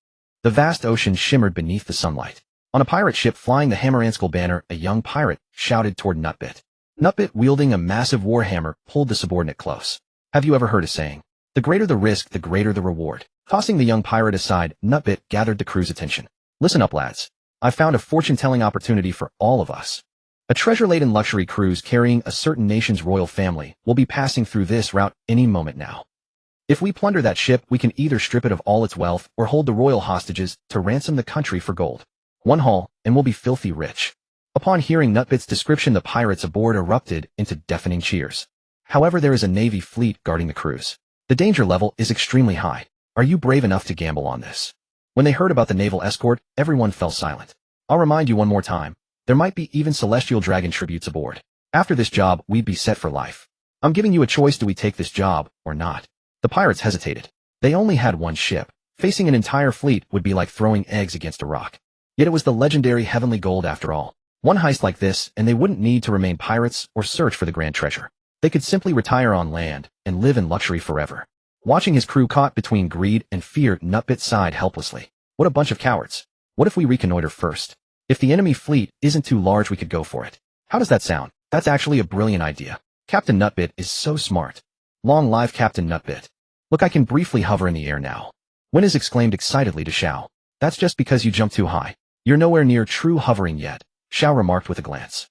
Speaker 1: The vast ocean shimmered beneath the sunlight. On a pirate ship flying the Hammeranskal banner, a young pirate shouted toward Nutbit. Nutbit, wielding a massive warhammer, pulled the subordinate close. "Have you ever heard a saying? The greater the risk, the greater the reward." Tossing the young pirate aside, Nutbit gathered the crew's attention. "Listen up, lads. I found a fortune-telling opportunity for all of us. A treasure-laden luxury cruise carrying a certain nation's royal family will be passing through this route any moment now. If we plunder that ship, we can either strip it of all its wealth or hold the royal hostages to ransom the country for gold. One haul, and we'll be filthy rich." Upon hearing Nutbit's description, the pirates aboard erupted into deafening cheers. "However, there is a navy fleet guarding the cruise. The danger level is extremely high. Are you brave enough to gamble on this?" When they heard about the naval escort, everyone fell silent. "I'll remind you one more time. There might be even celestial dragon tributes aboard. After this job, we'd be set for life. I'm giving you a choice. Do we take this job or not?" The pirates hesitated. They only had one ship. Facing an entire fleet would be like throwing eggs against a rock. Yet it was the legendary heavenly gold after all. One heist like this, and they wouldn't need to remain pirates or search for the grand treasure. They could simply retire on land and live in luxury forever. Watching his crew caught between greed and fear, Nutbit sighed helplessly. "What a bunch of cowards. What if we reconnoiter first? If the enemy fleet isn't too large, we could go for it. How does that sound?" "That's actually a brilliant idea. Captain Nutbit is so smart. Long live Captain Nutbit. Look, I can briefly hover in the air now." Winners exclaimed excitedly to Xiao. "That's just because you jumped too high. You're nowhere near true hovering yet," Xiao remarked with a glance.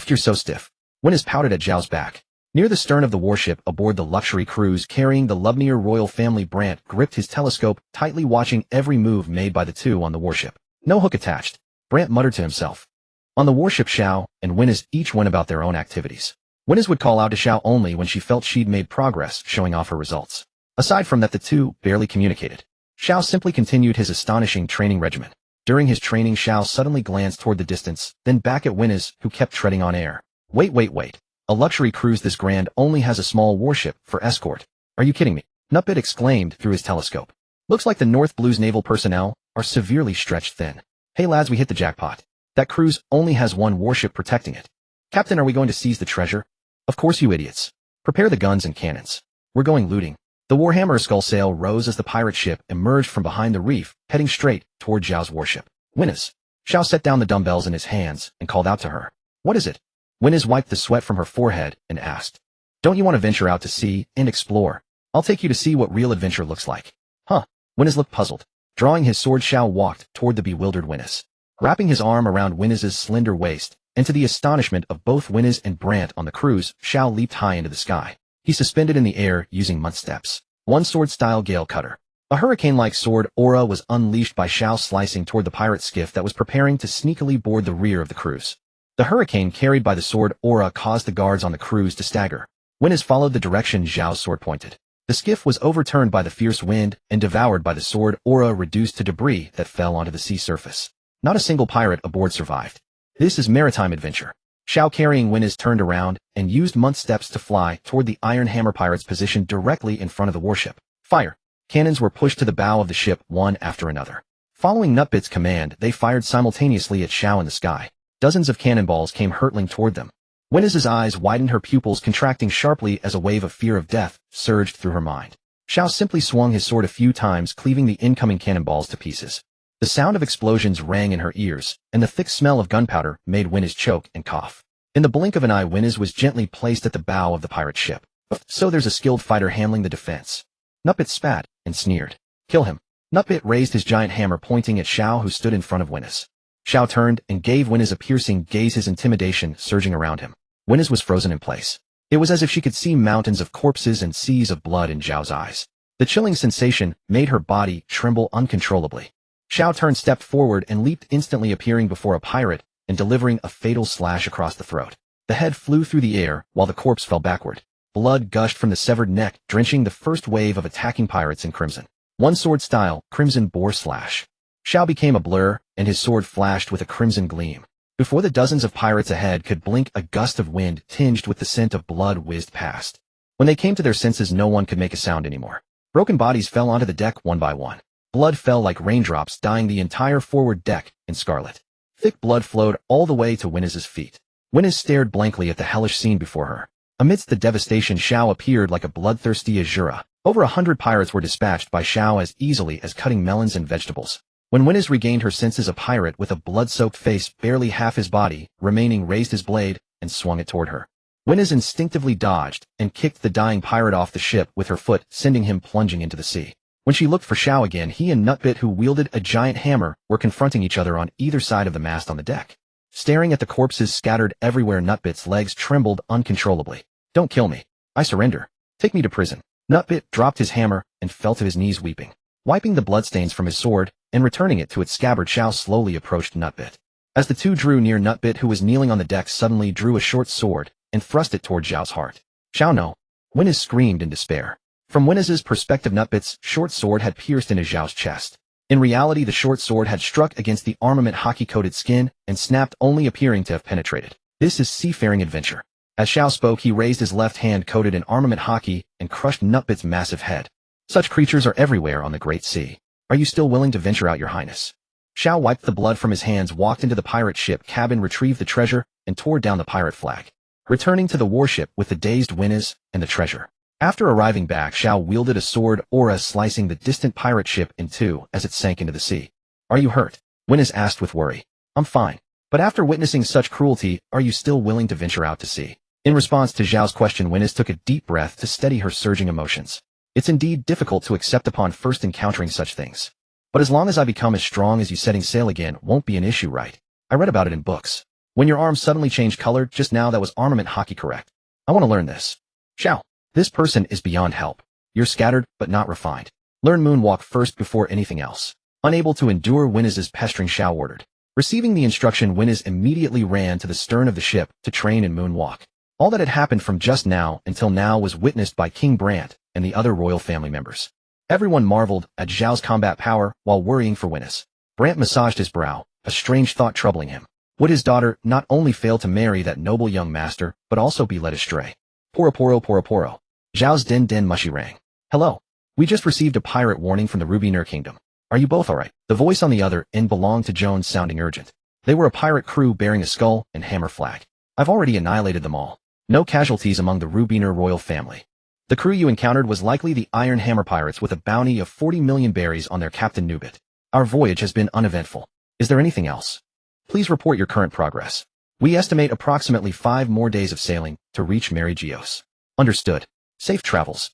Speaker 1: "You're so stiff." Winners pouted at Zhao's back. Near the stern of the warship aboard the luxury cruise carrying the Lubnir royal family, Brant gripped his telescope, tightly watching every move made by the two on the warship. "No hook attached," Brant muttered to himself. On the warship, Xiao and Winners each went about their own activities. Winners would call out to Xiao only when she felt she'd made progress, showing off her results. Aside from that, the two barely communicated. Xiao simply continued his astonishing training regimen. During his training, Xiao suddenly glanced toward the distance, then back at Winners, who kept treading on air. Wait. A luxury cruise this grand only has a small warship for escort. Are you kidding me?" Nutbit exclaimed through his telescope. "Looks like the North Blue's naval personnel are severely stretched thin. Hey lads, we hit the jackpot. That cruise only has one warship protecting it. Captain, are we going to seize the treasure?" "Of course, you idiots. Prepare the guns and cannons. We're going looting." The Warhammer skull sail rose as the pirate ship emerged from behind the reef, heading straight toward Zhao's warship. "Winners." Xiao set down the dumbbells in his hands and called out to her. "What is it?" Winners wiped the sweat from her forehead and asked, "Don't you want to venture out to sea and explore? I'll take you to see what real adventure looks like." "Huh?" Winners looked puzzled. Drawing his sword, Xiao walked toward the bewildered Winners. Wrapping his arm around Winners' slender waist, and to the astonishment of both Winners and Brant on the cruise, Xiao leaped high into the sky. He suspended in the air using month steps. One sword-style gale cutter. A hurricane-like sword aura was unleashed by Xiao, slicing toward the pirate skiff that was preparing to sneakily board the rear of the cruise. The hurricane carried by the sword aura caused the guards on the cruise to stagger. Winners followed the direction Zhao's sword pointed. The skiff was overturned by the fierce wind and devoured by the sword aura, reduced to debris that fell onto the sea surface. Not a single pirate aboard survived. This is maritime adventure. Xiao, carrying Winners, turned around and used month steps to fly toward the Iron Hammer pirates positioned directly in front of the warship. Fire! Cannons were pushed to the bow of the ship, one after another. Following Nutbit's command, they fired simultaneously at Xiao in the sky. Dozens of cannonballs came hurtling toward them. Winners' eyes widened, her pupils contracting sharply as a wave of fear of death surged through her mind. Xiao simply swung his sword a few times, cleaving the incoming cannonballs to pieces. The sound of explosions rang in her ears, and the thick smell of gunpowder made Winners choke and cough. In the blink of an eye, Winners was gently placed at the bow of the pirate ship. "So there's a skilled fighter handling the defense." Nutbit spat and sneered. "Kill him." Nutbit raised his giant hammer, pointing at Xiao, who stood in front of Winners. Xiao turned and gave Winners a piercing gaze, his intimidation surging around him. Winners was frozen in place. It was as if she could see mountains of corpses and seas of blood in Zhao's eyes. The chilling sensation made her body tremble uncontrollably. Xiao stepped forward and leaped, instantly appearing before a pirate and delivering a fatal slash across the throat. The head flew through the air while the corpse fell backward. Blood gushed from the severed neck, drenching the first wave of attacking pirates in crimson. One sword style, crimson boar slash. Xiao became a blur, and his sword flashed with a crimson gleam. Before the dozens of pirates ahead could blink, a gust of wind tinged with the scent of blood whizzed past. When they came to their senses, no one could make a sound anymore. Broken bodies fell onto the deck one by one. Blood fell like raindrops, dyeing the entire forward deck in scarlet. Thick blood flowed all the way to Winiz's feet. Winiz stared blankly at the hellish scene before her. Amidst the devastation, Xiao appeared like a bloodthirsty Azura. Over 100 pirates were dispatched by Xiao as easily as cutting melons and vegetables. When Winiz regained her senses, a pirate with a blood-soaked face, barely half his body remaining, raised his blade and swung it toward her. Winiz instinctively dodged and kicked the dying pirate off the ship with her foot, sending him plunging into the sea. When she looked for Xiao again, he and Nutbit, who wielded a giant hammer, were confronting each other on either side of the mast on the deck. Staring at the corpses scattered everywhere, Nutbit's legs trembled uncontrollably. "Don't kill me. I surrender. Take me to prison." Nutbit dropped his hammer and fell to his knees weeping. Wiping the bloodstains from his sword and returning it to its scabbard, Xiao slowly approached Nutbit. As the two drew near, Nutbit, who was kneeling on the deck, suddenly drew a short sword and thrust it toward Xiao's heart. "Xiao, no!" Winiz screamed in despair. From Winiz's perspective, Nutbit's short sword had pierced into Xiao's chest. In reality, the short sword had struck against the armament hockey-coated skin and snapped, only appearing to have penetrated. "This is seafaring adventure." As Xiao spoke, he raised his left hand coated in armament hockey and crushed Nutbit's massive head. "Such creatures are everywhere on the Great Sea. Are you still willing to venture out, your highness?" Xiao wiped the blood from his hands, walked into the pirate ship cabin, retrieved the treasure, and tore down the pirate flag, returning to the warship with the dazed Winiz and the treasure. After arriving back, Xiao wielded a sword aura, slicing the distant pirate ship in two as it sank into the sea. "Are you hurt?" Winiz asked with worry. "I'm fine. But after witnessing such cruelty, are you still willing to venture out to sea?" In response to Xiao's question, Winiz took a deep breath to steady her surging emotions. "It's indeed difficult to accept upon first encountering such things. But as long as I become as strong as you, setting sail again won't be an issue, right? I read about it in books. When your arm suddenly changed color just now, that was armament hockey, correct? I want to learn this." "Xiao, this person is beyond help. You're scattered, but not refined. Learn moonwalk first before anything else." Unable to endure Winiz's pestering, Xiao ordered. Receiving the instruction, Winiz immediately ran to the stern of the ship to train in moonwalk. All that had happened from just now until now was witnessed by King Brant and the other royal family members. Everyone marveled at Xiao's combat power while worrying for Winiz. Brant massaged his brow, a strange thought troubling him. Would his daughter not only fail to marry that noble young master, but also be led astray? Poro poro poro poro. Zhao's den den mushy rang. "Hello. We just received a pirate warning from the Rubiner Kingdom. Are you both alright?" The voice on the other end belonged to Jones, sounding urgent. They were a pirate crew bearing a skull and hammer flag. "I've already annihilated them all. No casualties among the Rubiner royal family. The crew you encountered was likely the Iron Hammer pirates with a bounty of 40 million berries on their captain Nubit. Our voyage has been uneventful. Is there anything else? Please report your current progress. We estimate approximately 5 more days of sailing to reach Mary Geos." "Understood. Safe travels.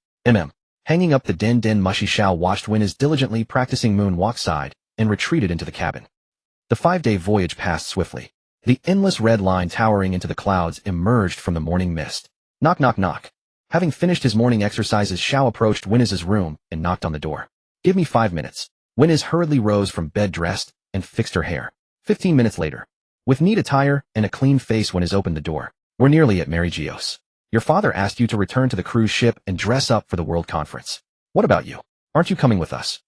Speaker 1: Hanging up the den den mushy, Xiao watched Winiz diligently practicing moonwalk side and retreated into the cabin. The 5-day voyage passed swiftly. The endless red line towering into the clouds emerged from the morning mist. Knock knock knock. Having finished his morning exercises, Xiao approached Winiz's room and knocked on the door. "Give me 5 minutes." Winiz hurriedly rose from bed, dressed, and fixed her hair. 15 minutes later. With neat attire and a clean face, Winiz opened the door. "We're nearly at Mary Geos. Your father asked you to return to the cruise ship and dress up for the World Conference. What about you? Aren't you coming with us?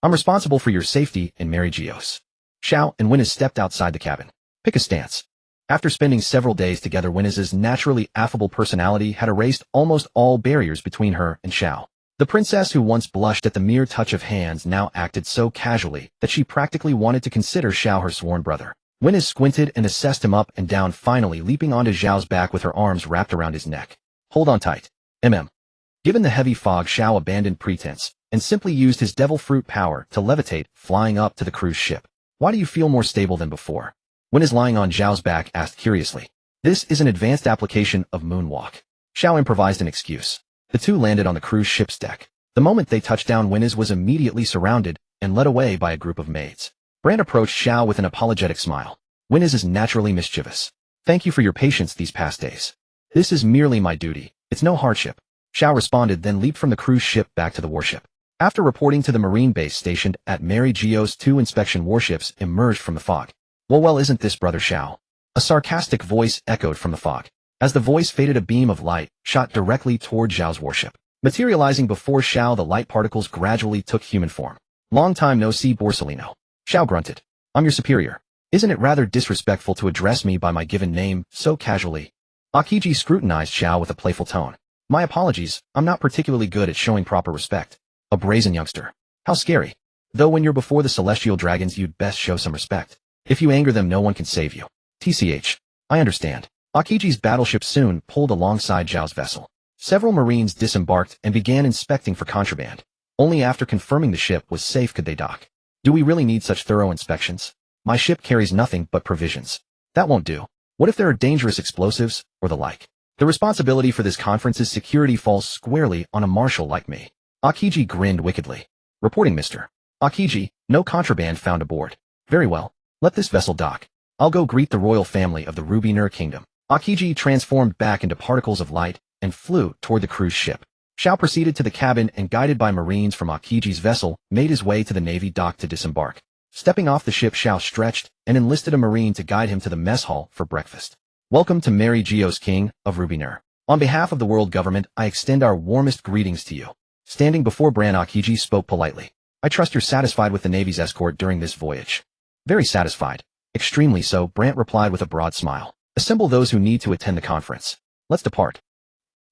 Speaker 1: I'm responsible for your safety in Mary Geos." Xiao and Winiz stepped outside the cabin. "Pick a stance." After spending several days together, Winiz's naturally affable personality had erased almost all barriers between her and Xiao. The princess, who once blushed at the mere touch of hands, now acted so casually that she practically wanted to consider Xiao her sworn brother. Winiz squinted and assessed him up and down, finally leaping onto Xiao's back with her arms wrapped around his neck. "Hold on tight. Given the heavy fog, Xiao abandoned pretense and simply used his devil fruit power to levitate, flying up to the cruise ship. "Why do you feel more stable than before?" Winiz, lying on Xiao's back, asked curiously. "This is an advanced application of moonwalk." Xiao improvised an excuse. The two landed on the cruise ship's deck. The moment they touched down, Winiz was immediately surrounded and led away by a group of maids. Brand approached Xiao with an apologetic smile. "Winiz is naturally mischievous. Thank you for your patience these past days. This is merely my duty. It's no hardship." Xiao responded, then leaped from the cruise ship back to the warship. After reporting to the Marine base stationed at Mary Geo's, 2 inspection warships emerged from the fog. Well, isn't this Brother Xiao? A sarcastic voice echoed from the fog. As the voice faded, a beam of light shot directly toward Xiao's warship. Materializing before Xiao, the light particles gradually took human form. Long time no see, Borsellino. Xiao grunted. I'm your superior. Isn't it rather disrespectful to address me by my given name so casually? Akiji scrutinized Xiao with a playful tone. My apologies, I'm not particularly good at showing proper respect. A brazen youngster. How scary. Though when you're before the celestial dragons, you'd best show some respect. If you anger them, no one can save you. TCH. I understand. Akiji's battleship soon pulled alongside Zhao's vessel. Several Marines disembarked and began inspecting for contraband. Only after confirming the ship was safe could they dock. Do we really need such thorough inspections? My ship carries nothing but provisions. That won't do. What if there are dangerous explosives, or the like? The responsibility for this conference's security falls squarely on a marshal like me. Akiji grinned wickedly. Reporting, Mr. Akiji, no contraband found aboard. Very well. Let this vessel dock. I'll go greet the royal family of the Rubiner Kingdom. Akiji transformed back into particles of light and flew toward the cruise ship. Xiao proceeded to the cabin and, guided by Marines from Akiji's vessel, made his way to the Navy dock to disembark. Stepping off the ship, Xiao stretched and enlisted a Marine to guide him to the mess hall for breakfast. Welcome to Mary Geo's, King of Rubiner. On behalf of the world government, I extend our warmest greetings to you. Standing before Bran, Akiji spoke politely. I trust you're satisfied with the Navy's escort during this voyage. Very satisfied. Extremely so, Brant replied with a broad smile. Assemble those who need to attend the conference. Let's depart.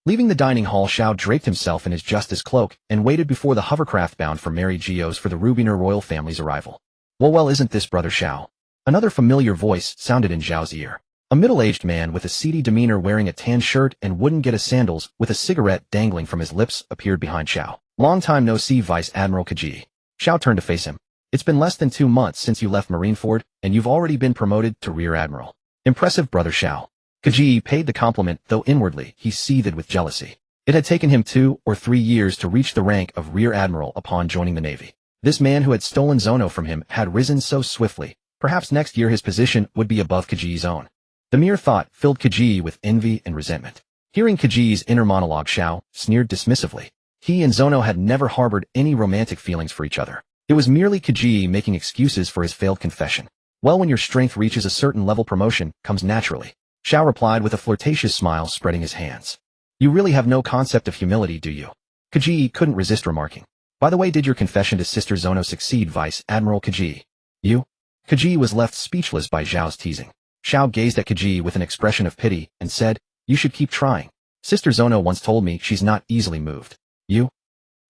Speaker 1: Leaving the dining hall, Xiao draped himself in his justice cloak and waited before the hovercraft bound for Mary Geo's for the Rubiner royal family's arrival. Well, isn't this Brother Xiao? Another familiar voice sounded in Zhao's ear. A middle-aged man with a seedy demeanor, wearing a tan shirt and wooden Geta sandals with a cigarette dangling from his lips, appeared behind Xiao. Long time no see, Vice Admiral Kaji. Xiao turned to face him. It's been less than 2 months since you left Marineford, and you've already been promoted to Rear Admiral. Impressive, Brother Xiao. Kaji paid the compliment, though inwardly he seethed with jealousy. It had taken him 2 or 3 years to reach the rank of Rear Admiral upon joining the Navy. This man who had stolen Zono from him had risen so swiftly. Perhaps next year his position would be above Kaji's own. The mere thought filled Kaji with envy and resentment. Hearing Kaji's inner monologue, Xiao sneered dismissively. He and Zono had never harbored any romantic feelings for each other. It was merely Kaji making excuses for his failed confession. Well, when your strength reaches a certain level, promotion comes naturally. Xiao replied with a flirtatious smile, spreading his hands. You really have no concept of humility, do you? Kaji couldn't resist remarking. By the way, did your confession to Sister Zono succeed, Vice Admiral Kaji? You? Kaji was left speechless by Zhao's teasing. Xiao gazed at Kaji with an expression of pity and said, You should keep trying. Sister Zono once told me she's not easily moved. You?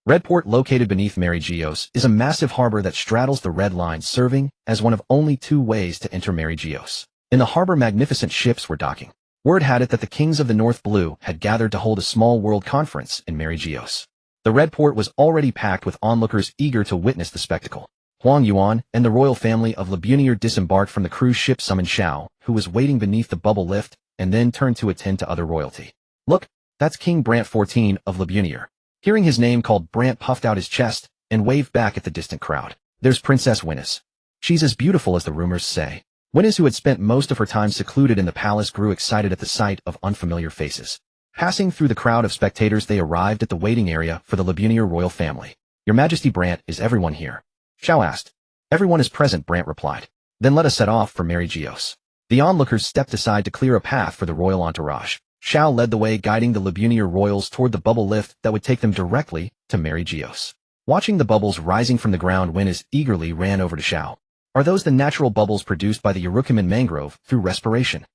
Speaker 1: Redport, located beneath Mary Geo's, is a massive harbor that straddles the Red Line, serving as one of only 2 ways to enter Mary Geo's. In the harbor, magnificent ships were docking. Word had it that the kings of the North Blue had gathered to hold a small world conference in Mary Geo's. The Red Port was already packed with onlookers eager to witness the spectacle. Huang Yuan and the royal family of Lebunier disembarked from the cruise ship, summoned Xiao, who was waiting beneath the bubble lift, and then turned to attend to other royalty. Look, that's King Brant 14 of Lebunier. Hearing his name called, Brant puffed out his chest and waved back at the distant crowd. There's Princess Winnis. She's as beautiful as the rumors say. Winnis, who had spent most of her time secluded in the palace, grew excited at the sight of unfamiliar faces. Passing through the crowd of spectators, they arrived at the waiting area for the Lebunier royal family. Your Majesty, Brant, is everyone here? Xiao asked. Everyone is present, Brant replied. Then let us set off for Mary Geo's. The onlookers stepped aside to clear a path for the royal entourage. Xiao led the way, guiding the Lebunier royals toward the bubble lift that would take them directly to Mary Geo's. Watching the bubbles rising from the ground, Winnis eagerly ran over to Xiao. Are those the natural bubbles produced by the Urukuman mangrove through respiration?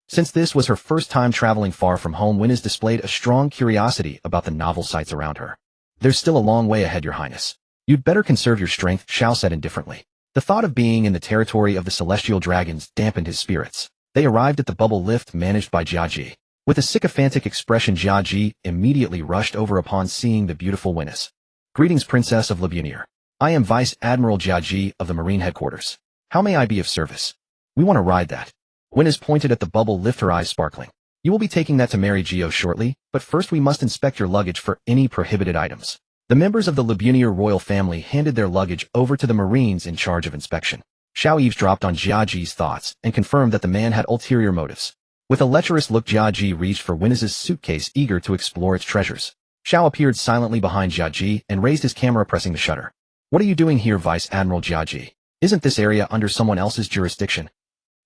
Speaker 1: Since this was her first time traveling far from home, Winnis displayed a strong curiosity about the novel sights around her. There's still a long way ahead, Your Highness. You'd better conserve your strength, Xiao said indifferently. The thought of being in the territory of the celestial dragons dampened his spirits. They arrived at the bubble lift managed by Jiaji. With a sycophantic expression, Jiaji immediately rushed over upon seeing the beautiful Winnis. Greetings, Princess of Lebunier. I am Vice Admiral Jiaji of the Marine Headquarters. How may I be of service? We want to ride that. Winnis pointed at the bubble lift, her eyes sparkling. You will be taking that to Mary Geo shortly, but first we must inspect your luggage for any prohibited items. The members of the Lebunier royal family handed their luggage over to the Marines in charge of inspection. Xiao eavesdropped on Jiaji's thoughts and confirmed that the man had ulterior motives. With a lecherous look, Jiaji reached for Winnis's suitcase, eager to explore its treasures. Xiao appeared silently behind Jiaji and raised his camera, pressing the shutter. What are you doing here, Vice Admiral Jiaji? Isn't this area under someone else's jurisdiction?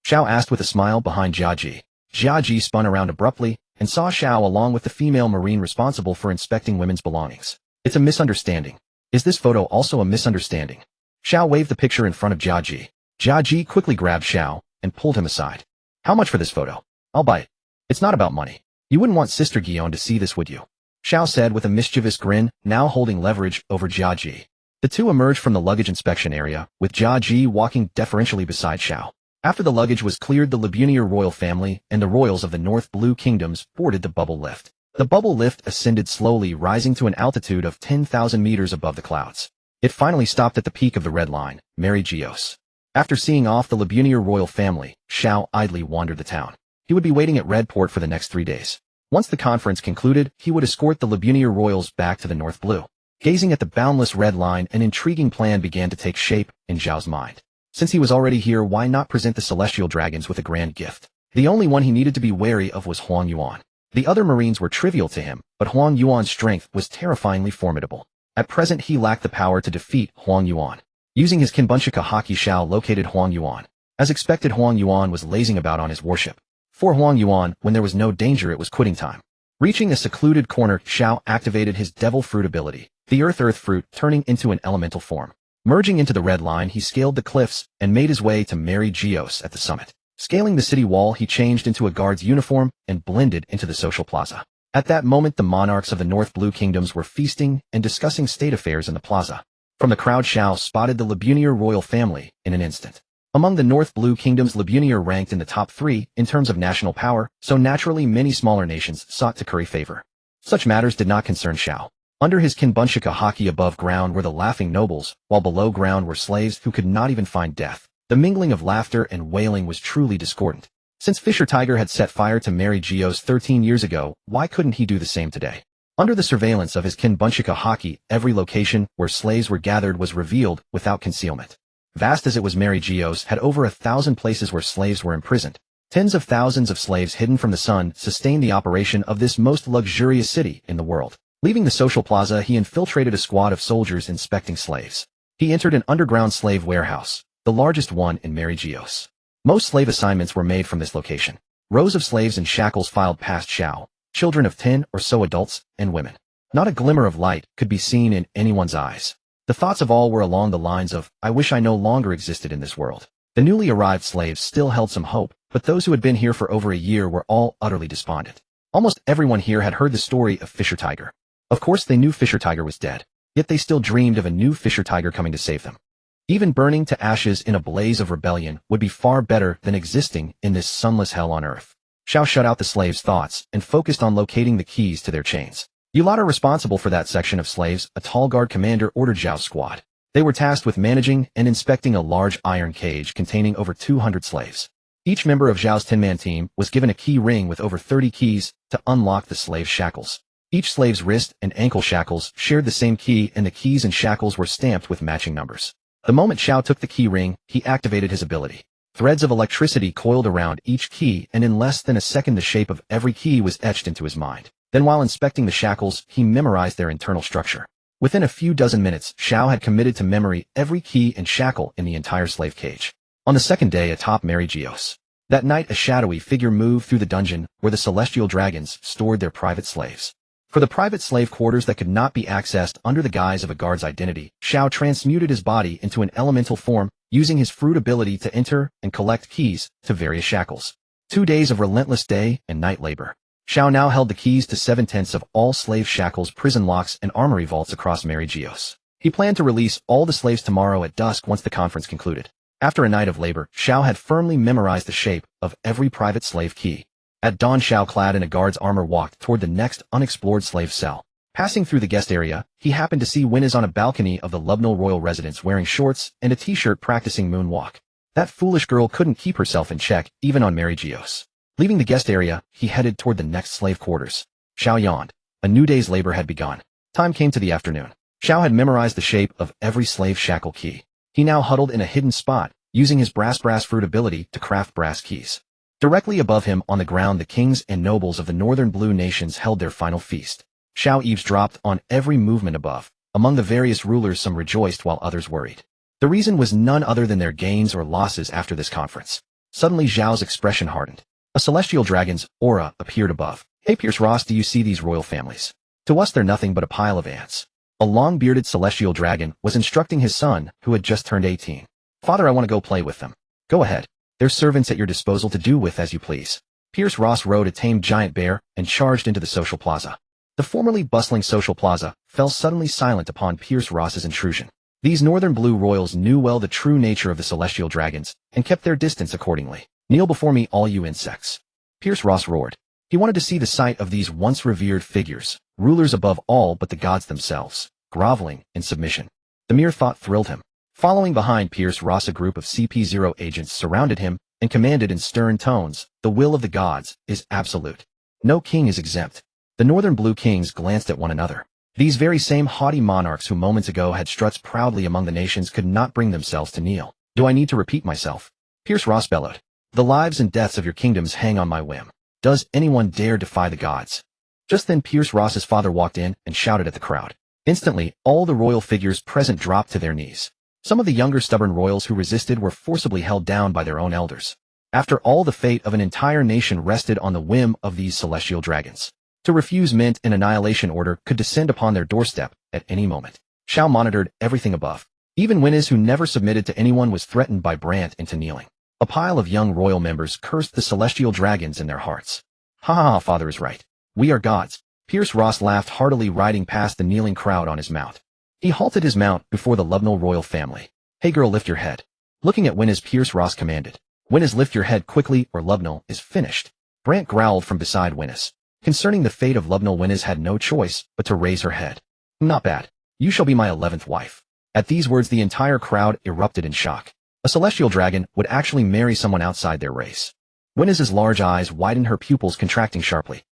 Speaker 1: Xiao asked with a smile behind Jiaji. Jiaji spun around abruptly and saw Xiao along with the female marine responsible for inspecting women's belongings. It's a misunderstanding. Is this photo also a misunderstanding? Xiao waved the picture in front of Jiaji. Jiaji quickly grabbed Xiao and pulled him aside. How much for this photo? I'll buy it. It's not about money. You wouldn't want Sister Guillaume to see this, would you? Xiao said with a mischievous grin, now holding leverage over Jiaji. The two emerged from the luggage inspection area, with Jiaji walking deferentially beside Xiao. After the luggage was cleared, the Lebunier royal family and the royals of the North Blue Kingdoms boarded the bubble lift. The bubble lift ascended slowly, rising to an altitude of 10,000 meters above the clouds. It finally stopped at the peak of the red line, Mary Geos. After seeing off the Lebunier royal family, Xiao idly wandered the town. He would be waiting at Red Port for the next 3 days. Once the conference concluded, he would escort the Lebunier royals back to the North Blue. Gazing at the boundless red line, an intriguing plan began to take shape in Zhao's mind. Since he was already here, why not present the celestial dragons with a grand gift? The only one he needed to be wary of was Huang Yuan. The other marines were trivial to him, but Huang Yuan's strength was terrifyingly formidable. At present he lacked the power to defeat Huang Yuan. Using his Kinbunshika Haki, Xiao located Huang Yuan. As expected, Huang Yuan was lazing about on his warship. For Huang Yuan, when there was no danger, it was quitting time. Reaching a secluded corner, Xiao activated his Devil Fruit ability, the Earth Fruit, turning into an elemental form. Merging into the red line, he scaled the cliffs and made his way to Mary Geos at the summit. Scaling the city wall, he changed into a guard's uniform and blended into the social plaza. At that moment, the monarchs of the North Blue Kingdoms were feasting and discussing state affairs in the plaza. From the crowd, Xiao spotted the Lebunier royal family in an instant. Among the North Blue Kingdoms, Lebunier ranked in the top 3 in terms of national power, so naturally many smaller nations sought to curry favor. Such matters did not concern Xiao. Under his Kinbunshika Haki, above ground were the laughing nobles, while below ground were slaves who could not even find death. The mingling of laughter and wailing was truly discordant. Since Fisher Tiger had set fire to Mary Geos 13 years ago, why couldn't he do the same today? Under the surveillance of his Kinbunshika Haki, every location where slaves were gathered was revealed without concealment. Vast as it was, Mary Geos had over 1,000 places where slaves were imprisoned. Tens of thousands of slaves hidden from the sun sustained the operation of this most luxurious city in the world. Leaving the social plaza, he infiltrated a squad of soldiers inspecting slaves. He entered an underground slave warehouse, the largest one in Mary Geos. Most slave assignments were made from this location. Rows of slaves in shackles filed past Xiao, children of 10 or so adults and women. Not a glimmer of light could be seen in anyone's eyes. The thoughts of all were along the lines of, I wish I no longer existed in this world. The newly arrived slaves still held some hope, but those who had been here for over a year were all utterly despondent. Almost everyone here had heard the story of Fisher Tiger. Of course they knew Fisher Tiger was dead, yet they still dreamed of a new Fisher Tiger coming to save them. Even burning to ashes in a blaze of rebellion would be far better than existing in this sunless hell on earth. Xiao shut out the slaves' thoughts and focused on locating the keys to their chains. You lot are responsible for that section of slaves, a tall guard commander ordered Zhao's squad. They were tasked with managing and inspecting a large iron cage containing over 200 slaves. Each member of Zhao's 10-man team was given a key ring with over 30 keys to unlock the slave's shackles. Each slave's wrist and ankle shackles shared the same key, and the keys and shackles were stamped with matching numbers. The moment Xiao took the key ring, he activated his ability. Threads of electricity coiled around each key, and in less than a second the shape of every key was etched into his mind. Then while inspecting the shackles, he memorized their internal structure. Within a few dozen minutes, Xiao had committed to memory every key and shackle in the entire slave cage. On the second day atop Mary Geos. That night a shadowy figure moved through the dungeon where the celestial dragons stored their private slaves. For the private slave quarters that could not be accessed under the guise of a guard's identity, Xiao transmuted his body into an elemental form, using his fruit ability to enter and collect keys to various shackles. 2 days of relentless day and night labor. Xiao now held the keys to 7/10 of all slave shackles, prison locks, and armory vaults across Mary Geos. He planned to release all the slaves tomorrow at dusk once the conference concluded. After a night of labor, Xiao had firmly memorized the shape of every private slave key. At dawn, Xiao, clad in a guard's armor, walked toward the next unexplored slave cell. Passing through the guest area, he happened to see Winez on a balcony of the Lubnal royal residence wearing shorts and a t-shirt practicing moonwalk. That foolish girl couldn't keep herself in check, even on Mary Geos. Leaving the guest area, he headed toward the next slave quarters. Xiao yawned. A new day's labor had begun. Time came to the afternoon. Xiao had memorized the shape of every slave shackle key. He now huddled in a hidden spot, using his brass fruit ability to craft brass keys. Directly above him on the ground, the kings and nobles of the northern blue nations held their final feast. Xiao eavesdropped on every movement above. Among the various rulers, some rejoiced while others worried. The reason was none other than their gains or losses after this conference. Suddenly Zhao's expression hardened. A celestial dragon's aura appeared above. Hey Pierce Ross, do you see these royal families? To us they're nothing but a pile of ants. A long-bearded celestial dragon was instructing his son, who had just turned 18. Father, I want to go play with them. Go ahead. They're servants at your disposal to do with as you please. Pierce Ross rode a tamed giant bear and charged into the social plaza. The formerly bustling social plaza fell suddenly silent upon Pierce Ross's intrusion. These northern blue royals knew well the true nature of the celestial dragons and kept their distance accordingly. Kneel before me, all you insects. Pierce Ross roared. He wanted to see the sight of these once revered figures, rulers above all but the gods themselves, groveling in submission. The mere thought thrilled him. Following behind Pierce Ross, a group of CP0 agents surrounded him and commanded in stern tones, the will of the gods is absolute. No king is exempt. The northern blue kings glanced at one another. These very same haughty monarchs who moments ago had struts proudly among the nations could not bring themselves to kneel. Do I need to repeat myself? Pierce Ross bellowed. The lives and deaths of your kingdoms hang on my whim. Does anyone dare defy the gods? Just then Pierce Ross's father walked in and shouted at the crowd. Instantly, all the royal figures present dropped to their knees. Some of the younger stubborn royals who resisted were forcibly held down by their own elders. After all, the fate of an entire nation rested on the whim of these celestial dragons. To refuse meant an annihilation order could descend upon their doorstep at any moment. Xiao monitored everything above. Even Winez, who never submitted to anyone, was threatened by Brant into kneeling. A pile of young royal members cursed the celestial dragons in their hearts. Ha ha ha, father is right. We are gods. Pierce Ross laughed heartily, riding past the kneeling crowd on his mount. He halted his mount before the Lubnal royal family. Hey girl, lift your head. Looking at Winez, Pierce Ross commanded. Winez, lift your head quickly or Lubnal is finished. Brant growled from beside Winez. Concerning the fate of Lubnal, Winez had no choice but to raise her head. Not bad. You shall be my 11th wife. At these words the entire crowd erupted in shock. A celestial dragon would actually marry someone outside their race. Winez's large eyes widened, her pupils contracting sharply.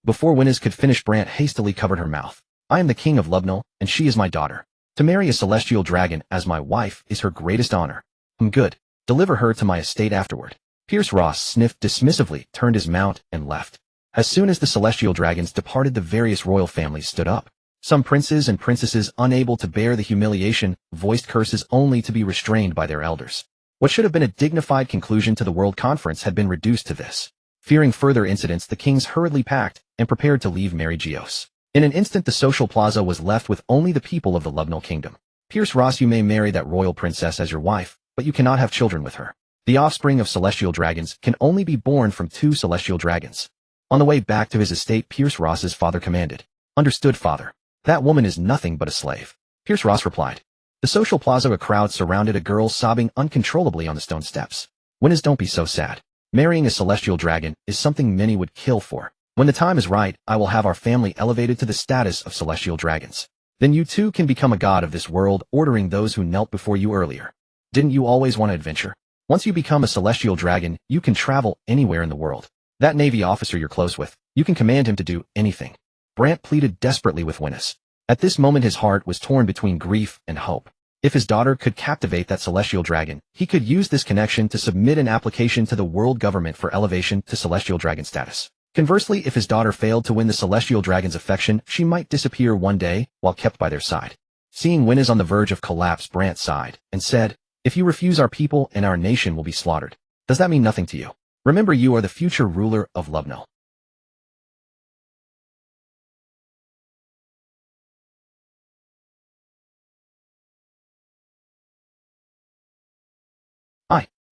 Speaker 1: Before Winez could finish, Brant hastily covered her mouth. I am the king of Lubnal, and she is my daughter. To marry a celestial dragon as my wife is her greatest honor. Good. Deliver her to my estate afterward. Pierce Ross sniffed dismissively, turned his mount, and left. As soon as the celestial dragons departed, the various royal families stood up. Some princes and princesses, unable to bear the humiliation, voiced curses only to be restrained by their elders. What should have been a dignified conclusion to the World Conference had been reduced to this. Fearing further incidents, the kings hurriedly packed and prepared to leave Mary Geos. In an instant the social plaza was left with only the people of the Lubnal kingdom. Pierce Ross, you may marry that royal princess as your wife, but you cannot have children with her. The offspring of celestial dragons can only be born from 2 celestial dragons. On the way back to his estate, Pierce Ross's father commanded. Understood, father. That woman is nothing but a slave. Pierce Ross replied. The social plaza, a crowd surrounded a girl sobbing uncontrollably on the stone steps. Winez, don't be so sad. Marrying a celestial dragon is something many would kill for. When the time is right, I will have our family elevated to the status of celestial dragons. Then you too can become a god of this world, ordering those who knelt before you earlier. Didn't you always want to adventure? Once you become a celestial dragon, you can travel anywhere in the world. That Navy officer you're close with, you can command him to do anything. Brant pleaded desperately with Winez. At this moment his heart was torn between grief and hope. If his daughter could captivate that celestial dragon, he could use this connection to submit an application to the world government for elevation to celestial dragon status. Conversely, if his daughter failed to win the celestial dragon's affection, she might disappear one day while kept by their side. Seeing Winez on the verge of collapse, Brant sighed and said, if you refuse, our people and our nation will be slaughtered. Does that mean nothing to you? Remember, you are the future ruler of Lubnal.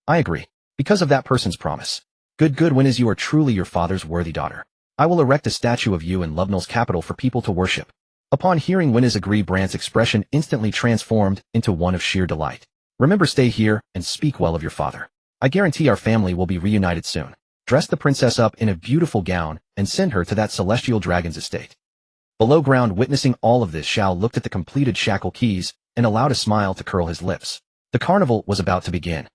Speaker 1: I agree. Because of that person's promise. Good Winez, you are truly your father's worthy daughter. I will erect a statue of you in Lubnal's capital for people to worship. Upon hearing Winez agree, Brant's expression instantly transformed into one of sheer delight. Remember, stay here and speak well of your father. I guarantee our family will be reunited soon. Dress the princess up in a beautiful gown and send her to that celestial dragon's estate. Below ground, witnessing all of this, Xiao looked at the completed shackle keys and allowed a smile to curl his lips. The carnival was about to begin.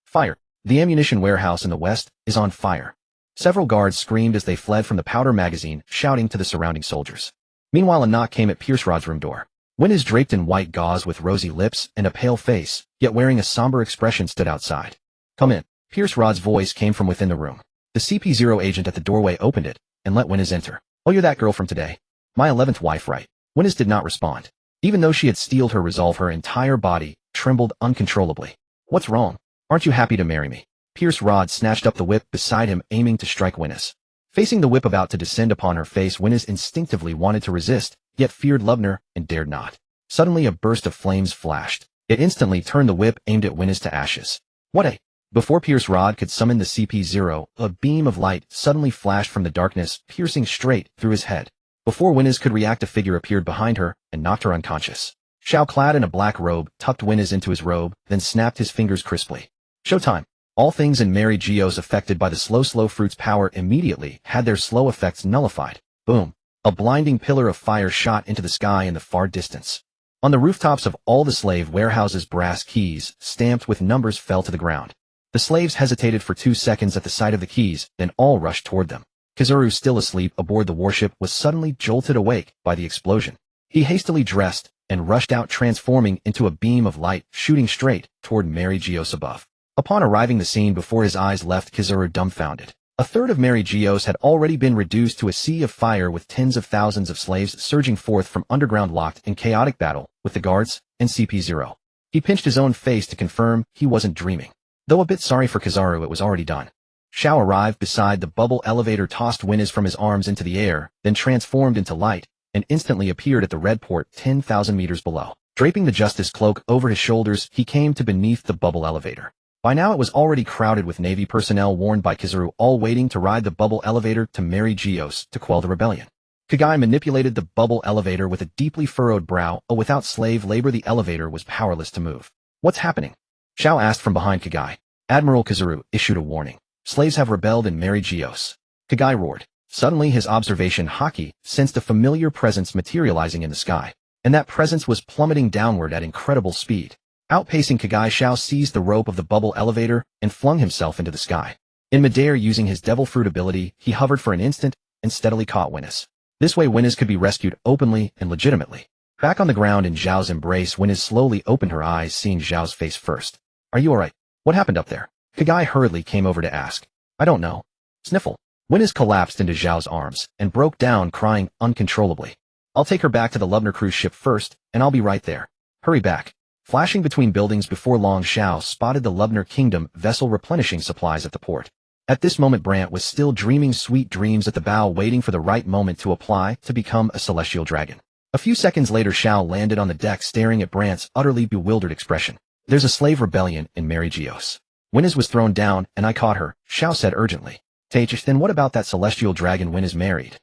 Speaker 1: Fire. The ammunition warehouse in the west is on fire. Several guards screamed as they fled from the powder magazine, shouting to the surrounding soldiers. Meanwhile, a knock came at Pierce Rod's room door. Winez, draped in white gauze with rosy lips and a pale face, yet wearing a somber expression, stood outside. Come in. Pierce Rod's voice came from within the room. The CP0 agent at the doorway opened it, and let Winners enter. Oh, you're that girl from today? My 11th wife, right? Winners did not respond. Even though she had steeled her resolve, her entire body trembled uncontrollably. What's wrong? Aren't you happy to marry me? Pierce Rod snatched up the whip beside him, aiming to strike Winners. Facing the whip about to descend upon her face, Winners instinctively wanted to resist, yet feared Lubner and dared not. Suddenly a burst of flames flashed. It instantly turned the whip aimed at Winners to ashes. What a... Before Pierce Rod could summon the CP0, a beam of light suddenly flashed from the darkness, piercing straight through his head. Before Winners could react, a figure appeared behind her and knocked her unconscious. Xiao, clad in a black robe, tucked Winners into his robe, then snapped his fingers crisply. Showtime. All things in Mary Geos affected by the slow fruit's power immediately had their slow effects nullified. Boom. A blinding pillar of fire shot into the sky in the far distance. On the rooftops of all the slave warehouses, brass keys, stamped with numbers, fell to the ground. The slaves hesitated for 2 seconds at the sight of the keys, then all rushed toward them. Kizaru, still asleep aboard the warship, was suddenly jolted awake by the explosion. He hastily dressed and rushed out, transforming into a beam of light, shooting straight toward Mary Geos above. Upon arriving the scene, before his eyes left Kizaru dumbfounded. A third of Mary Geos had already been reduced to a sea of fire, with tens of thousands of slaves surging forth from underground, locked in chaotic battle with the guards and CP0. He pinched his own face to confirm he wasn't dreaming. Though a bit sorry for Kizaru, it was already done. Xiao arrived beside the bubble elevator, tossed Winners from his arms into the air, then transformed into light, and instantly appeared at the red port 10,000 meters below. Draping the justice cloak over his shoulders, he came to beneath the bubble elevator. By now it was already crowded with Navy personnel warned by Kizaru, all waiting to ride the bubble elevator to Mary Geos to quell the rebellion. Kagai manipulated the bubble elevator with a deeply furrowed brow. Without slave labor, the elevator was powerless to move. What's happening? Xiao asked from behind Kagai. Admiral Kizaru issued a warning. Slaves have rebelled in Mary Geos. Kagai roared. Suddenly his observation haki sensed a familiar presence materializing in the sky, and that presence was plummeting downward at incredible speed. Outpacing Kagai, Xiao seized the rope of the bubble elevator and flung himself into the sky. In midair, using his devil fruit ability, he hovered for an instant and steadily caught Winners. This way Winners could be rescued openly and legitimately. Back on the ground in Zhao's embrace, Winners slowly opened her eyes, seeing Zhao's face first. Are you alright? What happened up there? Kagai hurriedly came over to ask. I don't know. Sniffle. Winners collapsed into Zhao's arms and broke down, crying uncontrollably. I'll take her back to the Lubner cruise ship first, and I'll be right there. Hurry back. Flashing between buildings, before long Xiao spotted the Lubner Kingdom vessel replenishing supplies at the port. At this moment Brant was still dreaming sweet dreams at the bow, waiting for the right moment to apply to become a celestial dragon. A few seconds later Xiao landed on the deck, staring at Brant's utterly bewildered expression. There's a slave rebellion in Mary Geos. Winners was thrown down, and I caught her, Xiao said urgently. Tejas, then what about that celestial dragon Winners married?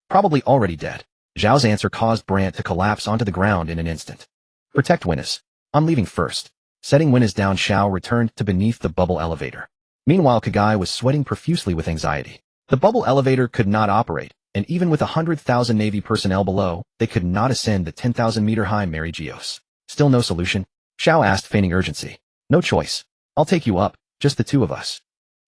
Speaker 1: Probably already dead. Zhao's answer caused Brant to collapse onto the ground in an instant. Protect Winners. I'm leaving first. Setting Winners down, Xiao returned to beneath the bubble elevator. Meanwhile, Kagai was sweating profusely with anxiety. The bubble elevator could not operate, and even with 100,000 Navy personnel below, they could not ascend the 10,000-meter-high Mary Geos. Still no solution? Xiao asked, feigning urgency. No choice. I'll take you up, just the two of us.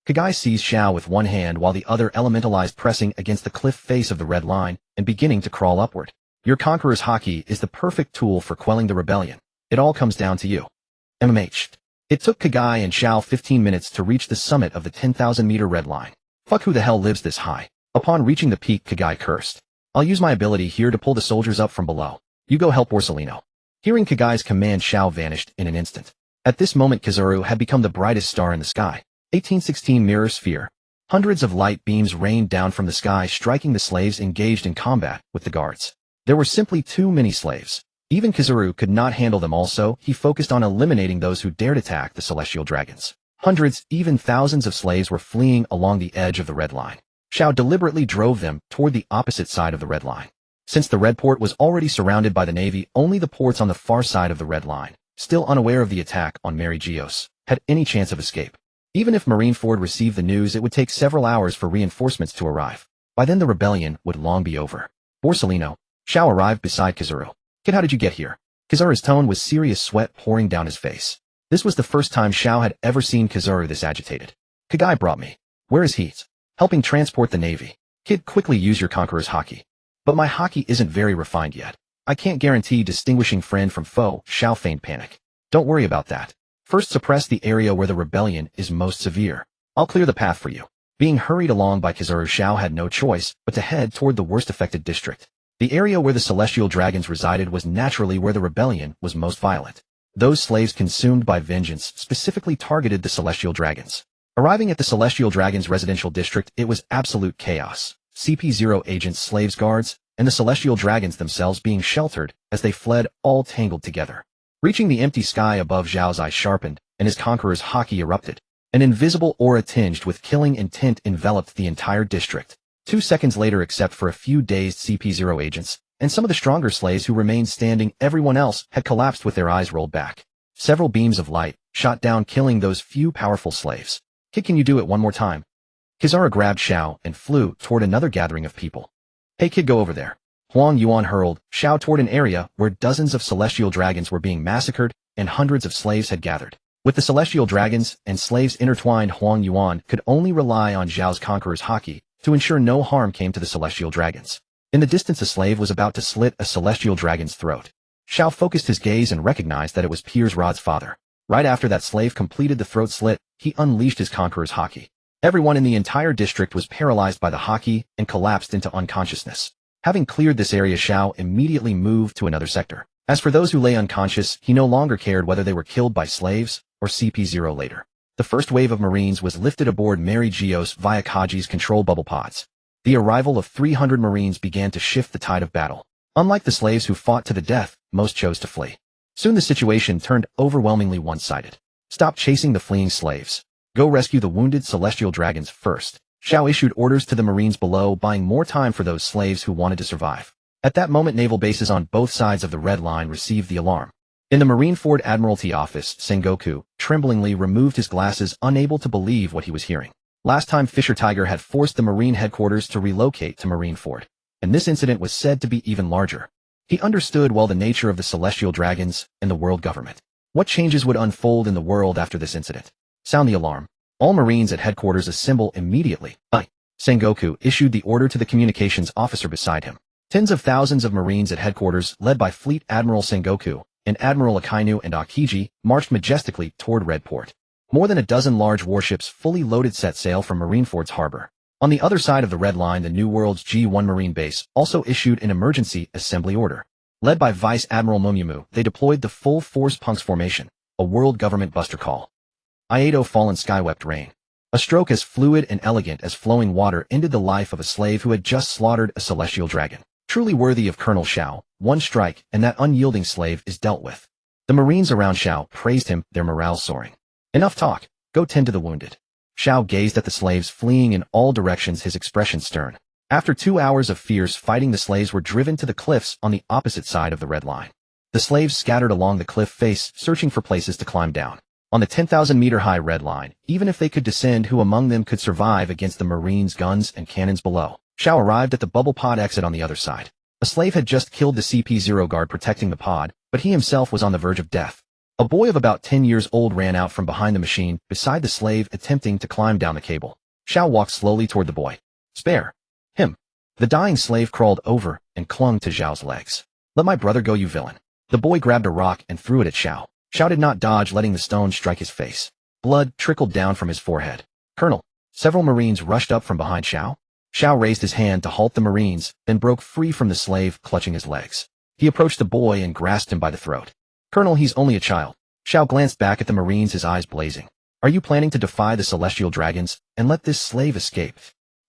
Speaker 1: Kagai seized Xiao with one hand while the other elementalized, pressing against the cliff face of the red line and beginning to crawl upward. Your Conqueror's haki is the perfect tool for quelling the rebellion. It all comes down to you. MMH. It took Kagai and Xiao 15 minutes to reach the summit of the 10,000-meter red line. Fuck, who the hell lives this high? Upon reaching the peak, Kagai cursed. I'll use my ability here to pull the soldiers up from below. You go help Borsellino. Hearing Kagai's command, Xiao vanished in an instant. At this moment Kizaru had become the brightest star in the sky. 1816 Mirror Sphere. Hundreds of light beams rained down from the sky, striking the slaves engaged in combat with the guards. There were simply too many slaves. Even Kizaru could not handle them all, so he focused on eliminating those who dared attack the celestial dragons. Hundreds, even thousands of slaves were fleeing along the edge of the red line. Xiao deliberately drove them toward the opposite side of the red line. Since the red port was already surrounded by the Navy, only the ports on the far side of the red line, still unaware of the attack on Mary Geos, had any chance of escape. Even if Marineford received the news, it would take several hours for reinforcements to arrive. By then the rebellion would long be over. Borsellino. Xiao arrived beside Kizaru. Kid, how did you get here? Kizaru's tone was serious, sweat pouring down his face. This was the first time Xiao had ever seen Kizaru this agitated. Kagai brought me. Where is he? Helping transport the Navy. Kid, quickly use your Conqueror's haki. But my haki isn't very refined yet. I can't guarantee distinguishing friend from foe. Xiao feigned panic. Don't worry about that. First suppress the area where the rebellion is most severe. I'll clear the path for you. Being hurried along by Kizaru, Xiao had no choice but to head toward the worst-affected district. The area where the celestial dragons resided was naturally where the rebellion was most violent. Those slaves consumed by vengeance specifically targeted the celestial dragons. Arriving at the celestial dragons' residential district, it was absolute chaos. CP0 agents, slaves, guards, and the celestial dragons themselves being sheltered as they fled, all tangled together. Reaching the empty sky above, Zhao's eyes sharpened, and his conqueror's haki erupted. An invisible aura tinged with killing intent enveloped the entire district. 2 seconds later, except for a few dazed CP0 agents, and some of the stronger slaves who remained standing, everyone else had collapsed with their eyes rolled back. Several beams of light shot down, killing those few powerful slaves. "Kid, can you do it one more time?" Kizaru grabbed Xiao and flew toward another gathering of people. "Hey kid, go over there." Huang Yuan hurled Xiao toward an area where dozens of celestial dragons were being massacred and hundreds of slaves had gathered. With the celestial dragons and slaves intertwined, Huang Yuan could only rely on Zhao's conqueror's haki to ensure no harm came to the celestial dragons. In the distance, a slave was about to slit a celestial dragon's throat. Xiao focused his gaze and recognized that it was Piers Rod's father. Right after that slave completed the throat slit, he unleashed his conqueror's haki. Everyone in the entire district was paralyzed by the haki and collapsed into unconsciousness. Having cleared this area, Xiao immediately moved to another sector. As for those who lay unconscious, he no longer cared whether they were killed by slaves or CP0 later. The first wave of Marines was lifted aboard Mary Geos via Kaji's control bubble pods. The arrival of 300 Marines began to shift the tide of battle. Unlike the slaves who fought to the death, most chose to flee. Soon the situation turned overwhelmingly one-sided. "Stop chasing the fleeing slaves. Go rescue the wounded celestial dragons first." Xiao issued orders to the Marines below, buying more time for those slaves who wanted to survive. At that moment, naval bases on both sides of the Red Line received the alarm. In the Marineford Admiralty office, Sengoku tremblingly removed his glasses, unable to believe what he was hearing. Last time, Fisher Tiger had forced the Marine headquarters to relocate to Marineford, and this incident was said to be even larger. He understood well the nature of the celestial dragons and the world government. What changes would unfold in the world after this incident? Sound the alarm. All Marines at headquarters assemble immediately. Sengoku issued the order to the communications officer beside him. Tens of thousands of Marines at headquarters, led by Fleet Admiral Sengoku and Admiral Akainu and Akiji, marched majestically toward Redport. More than a dozen large warships fully loaded set sail from Marineford's harbor. On the other side of the Red Line, the New World's G1 Marine Base also issued an emergency assembly order. Led by Vice Admiral Momumu, they deployed the full-force Punks formation, a world government buster call. Iato fallen sky-wept rain. A stroke as fluid and elegant as flowing water ended the life of a slave who had just slaughtered a celestial dragon. Truly worthy of Colonel Xiao, one strike and that unyielding slave is dealt with. The Marines around Xiao praised him, their morale soaring. Enough talk, go tend to the wounded. Xiao gazed at the slaves fleeing in all directions, his expression stern. After 2 hours of fierce fighting, the slaves were driven to the cliffs on the opposite side of the Red Line. The slaves scattered along the cliff face, searching for places to climb down. On the 10,000-meter-high Red Line, even if they could descend, who among them could survive against the Marines' guns and cannons below? Xiao arrived at the bubble pod exit on the other side. A slave had just killed the CP0 guard protecting the pod, but he himself was on the verge of death. A boy of about 10 years old ran out from behind the machine, beside the slave, attempting to climb down the cable. Xiao walked slowly toward the boy. "Spare him." The dying slave crawled over and clung to Zhao's legs. "Let my brother go, you villain." The boy grabbed a rock and threw it at Xiao. Xiao did not dodge, letting the stone strike his face. Blood trickled down from his forehead. "Colonel." Several Marines rushed up from behind Xiao. Xiao raised his hand to halt the Marines, then broke free from the slave, clutching his legs. He approached the boy and grasped him by the throat. "Colonel, he's only a child." Xiao glanced back at the Marines, his eyes blazing. "Are you planning to defy the celestial dragons and let this slave escape?"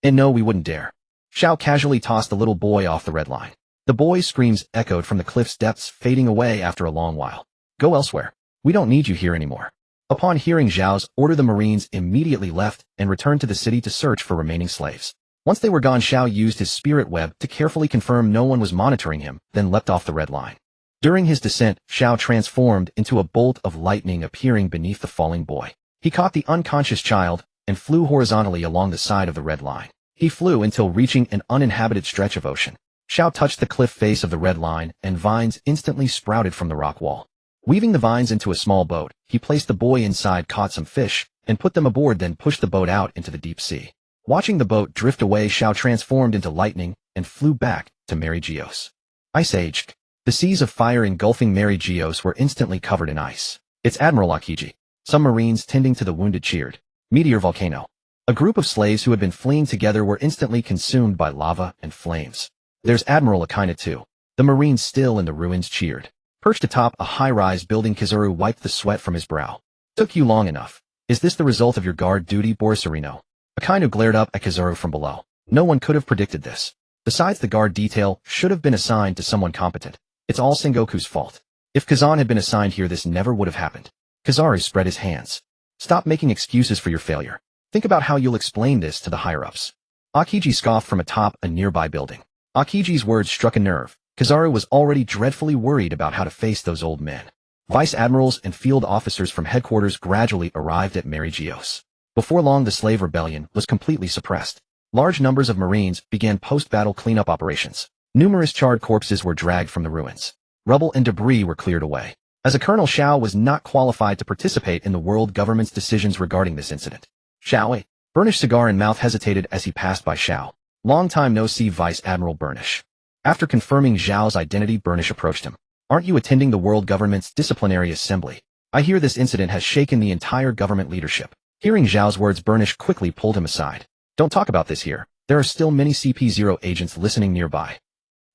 Speaker 1: "And no, we wouldn't dare." Xiao casually tossed the little boy off the Red Line. The boy's screams echoed from the cliff's depths, fading away after a long while. "Go elsewhere. We don't need you here anymore." Upon hearing Zhao's order, the Marines immediately left and returned to the city to search for remaining slaves. Once they were gone, Xiao used his spirit web to carefully confirm no one was monitoring him, then leapt off the Red Line. During his descent, Xiao transformed into a bolt of lightning, appearing beneath the falling boy. He caught the unconscious child and flew horizontally along the side of the Red Line. He flew until reaching an uninhabited stretch of ocean. Xiao touched the cliff face of the Red Line, and vines instantly sprouted from the rock wall. Weaving the vines into a small boat, he placed the boy inside, caught some fish, and put them aboard, then pushed the boat out into the deep sea. Watching the boat drift away, Xiao transformed into lightning and flew back to Mary Geos. Ice Age. The seas of fire engulfing Mary Geos were instantly covered in ice. "It's Admiral Akiji." Some Marines tending to the wounded cheered. "Meteor volcano." A group of slaves who had been fleeing together were instantly consumed by lava and flames. There's Admiral Akina too. The Marines still in the ruins cheered. Perched atop a high-rise building, Kizaru wiped the sweat from his brow. Took you long enough. Is this the result of your guard duty, Borisarino? Akina glared up at Kizaru from below. No one could have predicted this. Besides, the guard detail should have been assigned to someone competent. It's all Sengoku's fault. If Kazan had been assigned here, this never would have happened. Kizaru spread his hands. Stop making excuses for your failure. Think about how you'll explain this to the higher-ups. Akiji scoffed from atop a nearby building. Akiji's words struck a nerve. Kizaru was already dreadfully worried about how to face those old men. Vice admirals and field officers from headquarters gradually arrived at Mary Geos. Before long, the slave rebellion was completely suppressed. Large numbers of Marines began post-battle cleanup operations. Numerous charred corpses were dragged from the ruins. Rubble and debris were cleared away. As a colonel, Xiao was not qualified to participate in the world government's decisions regarding this incident. Xiao, Burnish, cigar in mouth, hesitated as he passed by Xiao. Long time no see, Vice Admiral Burnish. After confirming Zhao's identity, Burnish approached him. Aren't you attending the world government's disciplinary assembly? I hear this incident has shaken the entire government leadership. Hearing Zhao's words, Burnish quickly pulled him aside. Don't talk about this here. There are still many CP0 agents listening nearby.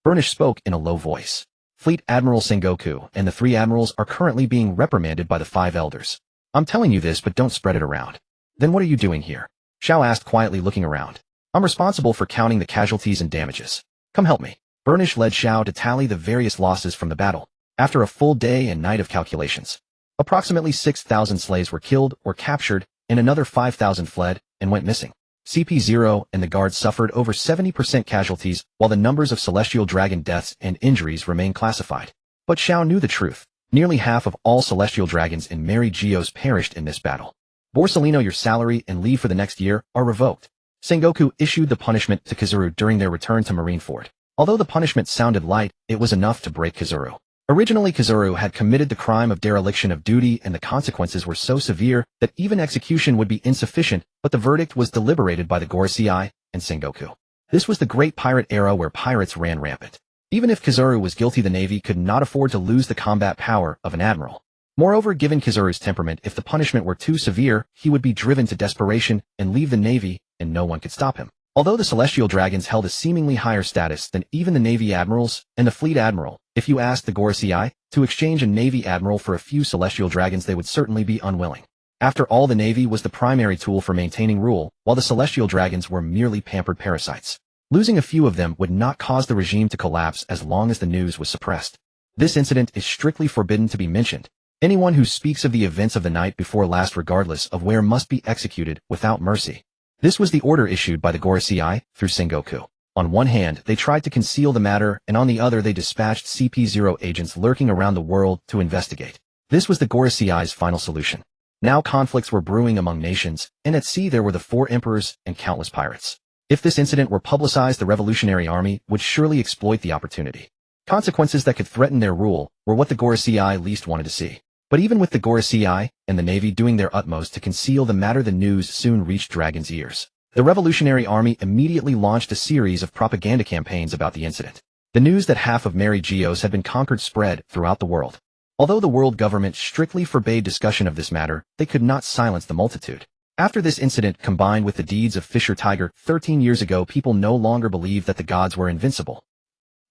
Speaker 1: Burnish spoke in a low voice. Fleet Admiral Sengoku and the 3 admirals are currently being reprimanded by the 5 elders. I'm telling you this, but don't spread it around. Then what are you doing here? Xiao asked quietly, looking around. I'm responsible for counting the casualties and damages. Come help me. Burnish led Xiao to tally the various losses from the battle. After a full day and night of calculations, approximately 6,000 slaves were killed or captured, and another 5,000 fled and went missing. CP0 and the guards suffered over 70% casualties, while the numbers of celestial dragon deaths and injuries remain classified. But Xiao knew the truth. Nearly half of all celestial dragons in Mary Geos perished in this battle. Borsalino, your salary and leave for the next year are revoked. Sengoku issued the punishment to Kizaru during their return to Marineford. Although the punishment sounded light, it was enough to break Kizaru. Originally, Kizaru had committed the crime of dereliction of duty, and the consequences were so severe that even execution would be insufficient, but the verdict was deliberated by the Gorosei and Sengoku. This was the great pirate era where pirates ran rampant. Even if Kizaru was guilty, the Navy could not afford to lose the combat power of an admiral. Moreover, given Kizaru's temperament, if the punishment were too severe, he would be driven to desperation and leave the Navy, and no one could stop him. Although the Celestial Dragons held a seemingly higher status than even the Navy Admirals and the Fleet Admiral, if you asked the Gorosei to exchange a Navy Admiral for a few Celestial Dragons, they would certainly be unwilling. After all, the Navy was the primary tool for maintaining rule, while the Celestial Dragons were merely pampered parasites. Losing a few of them would not cause the regime to collapse as long as the news was suppressed. This incident is strictly forbidden to be mentioned. Anyone who speaks of the events of the night before last, regardless of where, must be executed without mercy. This was the order issued by the Gorosei through Sengoku. On one hand, they tried to conceal the matter, and on the other they dispatched CP0 agents lurking around the world to investigate. This was the Gorosei's final solution. Now conflicts were brewing among nations, and at sea there were the 4 emperors and countless pirates. If this incident were publicized, the Revolutionary Army would surely exploit the opportunity. Consequences that could threaten their rule were what the Gorosei least wanted to see. But even with the Gorosei and the Navy doing their utmost to conceal the matter, the news soon reached Dragon's ears. The Revolutionary Army immediately launched a series of propaganda campaigns about the incident. The news that half of Mary Geos had been conquered spread throughout the world. Although the world government strictly forbade discussion of this matter, they could not silence the multitude. After this incident, combined with the deeds of Fisher Tiger 13 years ago, people no longer believed that the gods were invincible.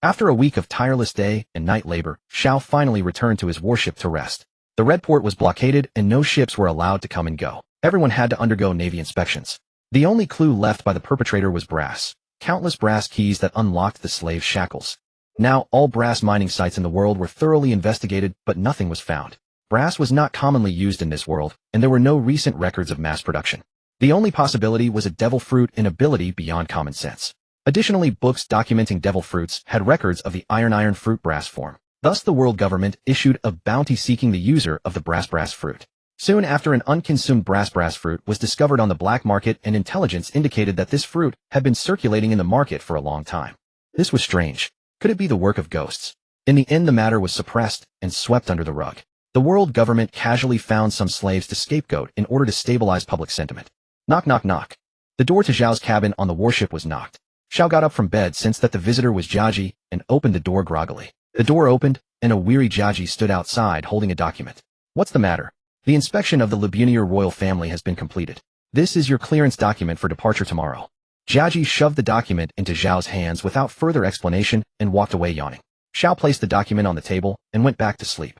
Speaker 1: After a week of tireless day and night labor, Xiao finally returned to his warship to rest. The Red Port was blockaded and no ships were allowed to come and go. Everyone had to undergo Navy inspections. The only clue left by the perpetrator was brass. Countless brass keys that unlocked the slave shackles. Now, all brass mining sites in the world were thoroughly investigated, but nothing was found. Brass was not commonly used in this world, and there were no recent records of mass production. The only possibility was a devil fruit, an ability beyond common sense. Additionally, books documenting devil fruits had records of the iron fruit brass form. Thus, the world government issued a bounty seeking the user of the brass fruit. Soon after, an unconsumed brass fruit was discovered on the black market, and intelligence indicated that this fruit had been circulating in the market for a long time. This was strange. Could it be the work of ghosts? In the end, the matter was suppressed and swept under the rug. The world government casually found some slaves to scapegoat in order to stabilize public sentiment. Knock, knock, knock. The door to Zhao's cabin on the warship was knocked. Xiao got up from bed, sensed that the visitor was Jiaji, and opened the door groggily. The door opened, and a weary Jiaji stood outside holding a document. What's the matter? The inspection of the Libunier royal family has been completed. This is your clearance document for departure tomorrow. Jiaji shoved the document into Zhao's hands without further explanation and walked away yawning. Xiao placed the document on the table and went back to sleep.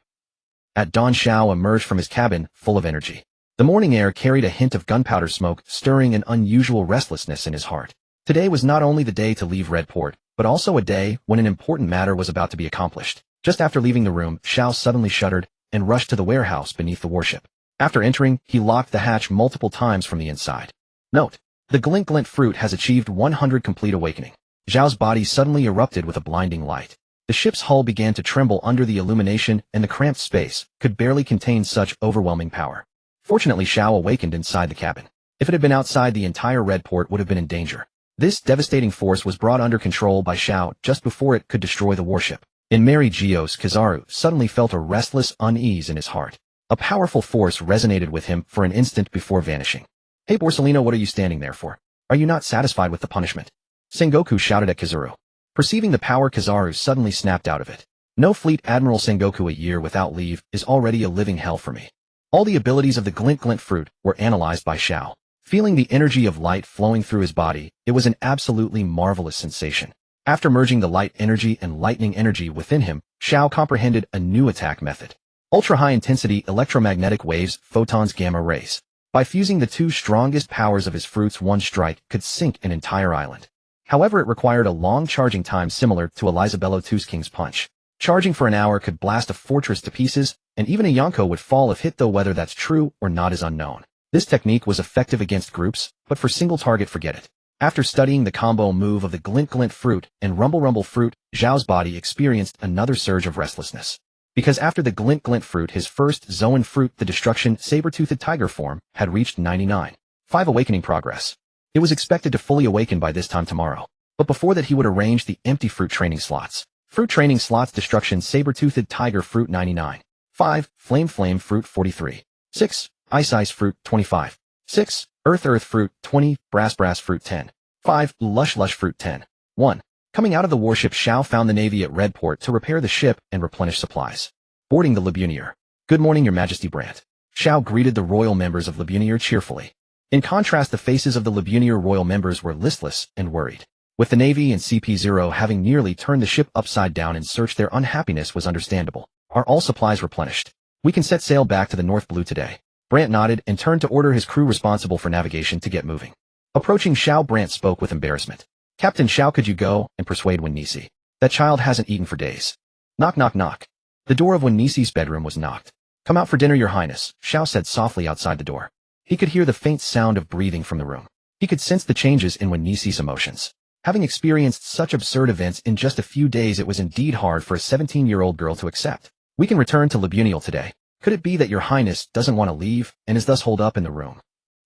Speaker 1: At dawn, Xiao emerged from his cabin, full of energy. The morning air carried a hint of gunpowder smoke, stirring an unusual restlessness in his heart. Today was not only the day to leave Redport, but also a day when an important matter was about to be accomplished. Just after leaving the room, Xiao suddenly shuddered and rushed to the warehouse beneath the warship. After entering, he locked the hatch multiple times from the inside. Note: the glint glint fruit has achieved 100 complete awakening. Zhao's body suddenly erupted with a blinding light. The ship's hull began to tremble under the illumination, and the cramped space could barely contain such overwhelming power. Fortunately, Xiao awakened inside the cabin. If it had been outside, the entire Redport would have been in danger. This devastating force was brought under control by Xiao just before it could destroy the warship. In Mary Geos, Kizaru suddenly felt a restless unease in his heart. A powerful force resonated with him for an instant before vanishing. Hey Borsellino, what are you standing there for? Are you not satisfied with the punishment? Sengoku shouted at Kizaru. Perceiving the power, Kizaru suddenly snapped out of it. No Fleet Admiral Sengoku, a year without leave is already a living hell for me. All the abilities of the glint glint fruit were analyzed by Xiao. Feeling the energy of light flowing through his body, it was an absolutely marvelous sensation. After merging the light energy and lightning energy within him, Xiao comprehended a new attack method. Ultra-high-intensity electromagnetic waves, photons, gamma rays. By fusing the two strongest powers of his fruits, one strike could sink an entire island. However, it required a long charging time similar to Elizabello II's King's Punch. Charging for an hour could blast a fortress to pieces, and even a Yonko would fall if hit, though whether that's true or not is unknown. This technique was effective against groups, but for single target, forget it. After studying the combo move of the glint glint fruit and rumble rumble fruit, Zhao's body experienced another surge of restlessness. Because after the glint glint fruit, his first Zoan fruit, the destruction saber-toothed tiger form, had reached 99.5 awakening progress. It was expected to fully awaken by this time tomorrow. But before that, he would arrange the empty fruit training slots. Fruit training slots: destruction saber-toothed tiger fruit 99. 5. Flame flame fruit 43. 6. Ice ice fruit 25. 6. Earth earth fruit 20. Brass brass fruit 10. 5. Lush lush fruit 10. 1. Coming out of the warship, Xiao found the Navy at Redport to repair the ship and replenish supplies. Boarding the Libunier. Good morning, Your Majesty Brant. Xiao greeted the royal members of Libunier cheerfully. In contrast, the faces of the Libunier royal members were listless and worried. With the Navy and CP0 having nearly turned the ship upside down in search, their unhappiness was understandable. Are all supplies replenished? We can set sail back to the North Blue today. Brant nodded and turned to order his crew responsible for navigation to get moving. Approaching Xiao, Brant spoke with embarrassment. Captain Xiao, could you go and persuade Wennisi? That child hasn't eaten for days. Knock knock knock. The door of Wennisi's bedroom was knocked. Come out for dinner, Your Highness, Xiao said softly outside the door. He could hear the faint sound of breathing from the room. He could sense the changes in Wennisi's emotions. Having experienced such absurd events in just a few days, it was indeed hard for a 17-year-old girl to accept. We can return to Libuniel today. Could it be that Your Highness doesn't want to leave and is thus holed up in the room?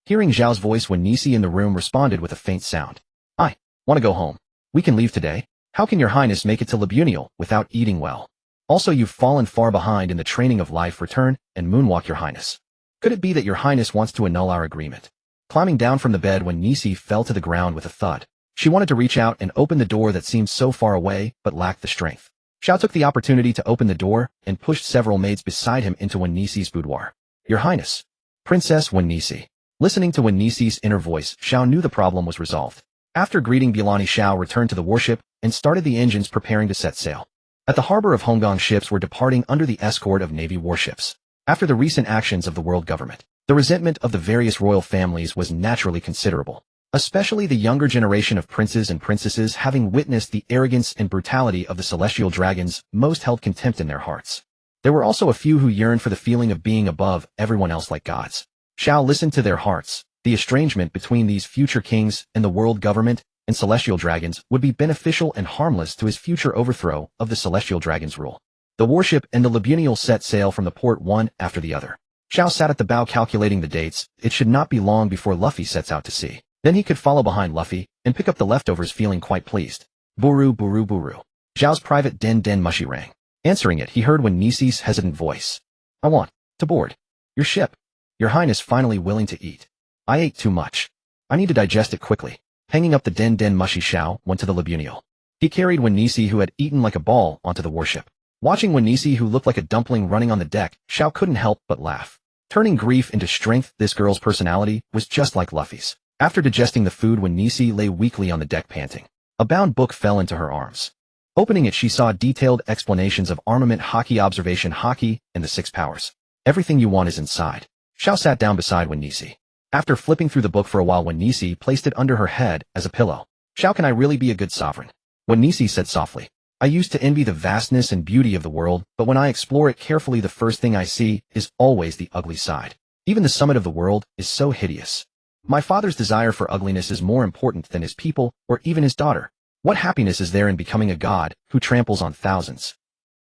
Speaker 1: Hearing Zhao's voice, Wennisi in the room responded with a faint sound. I want to go home. We can leave today. How can Your Highness make it to Libuniel without eating well? Also, you've fallen far behind in the training of life. Return and moonwalk, Your Highness. Could it be that Your Highness wants to annul our agreement? Climbing down from the bed, Wennisi fell to the ground with a thud. She wanted to reach out and open the door that seemed so far away, but lacked the strength. Xiao took the opportunity to open the door and pushed several maids beside him into Wennisi's boudoir. Your Highness. Princess Wennisi. Listening to Wennisi's inner voice, Xiao knew the problem was resolved. After greeting Bilani, Xiao returned to the warship and started the engines, preparing to set sail. At the harbor of Hongkong, ships were departing under the escort of Navy warships. After the recent actions of the world government, the resentment of the various royal families was naturally considerable. Especially the younger generation of princes and princesses, having witnessed the arrogance and brutality of the celestial dragons, most held contempt in their hearts. There were also a few who yearned for the feeling of being above everyone else like gods. Xiao listened to their hearts. The estrangement between these future kings and the world government and celestial dragons would be beneficial and harmless to his future overthrow of the celestial dragons' rule. The warship and the Libuniel set sail from the port one after the other. Xiao sat at the bow calculating the dates. It should not be long before Luffy sets out to sea. Then he could follow behind Luffy and pick up the leftovers, feeling quite pleased. Buru buru buru. Zhao's private den den mushy rang. Answering it, he heard Wennisi's hesitant voice. I want to board your ship. Your Highness finally willing to eat. I ate too much. I need to digest it quickly. Hanging up the den den mushy, Xiao went to the Libuniel. He carried Wennisi, who had eaten like a ball, onto the warship. Watching Wennisi, who looked like a dumpling, running on the deck, Xiao couldn't help but laugh. Turning grief into strength, this girl's personality was just like Luffy's. After digesting the food, when Nisi lay weakly on the deck panting, a bound book fell into her arms. Opening it, she saw detailed explanations of armament hockey, observation hockey, and the 6 powers. Everything you want is inside. Xiao sat down beside Wen Nisi. After flipping through the book for a while, Wen Nisi placed it under her head as a pillow. Xiao, can I really be a good sovereign? Wen Nisi said softly. I used to envy the vastness and beauty of the world, but when I explore it carefully, the first thing I see is always the ugly side. Even the summit of the world is so hideous. My father's desire for ugliness is more important than his people or even his daughter. What happiness is there in becoming a god who tramples on thousands?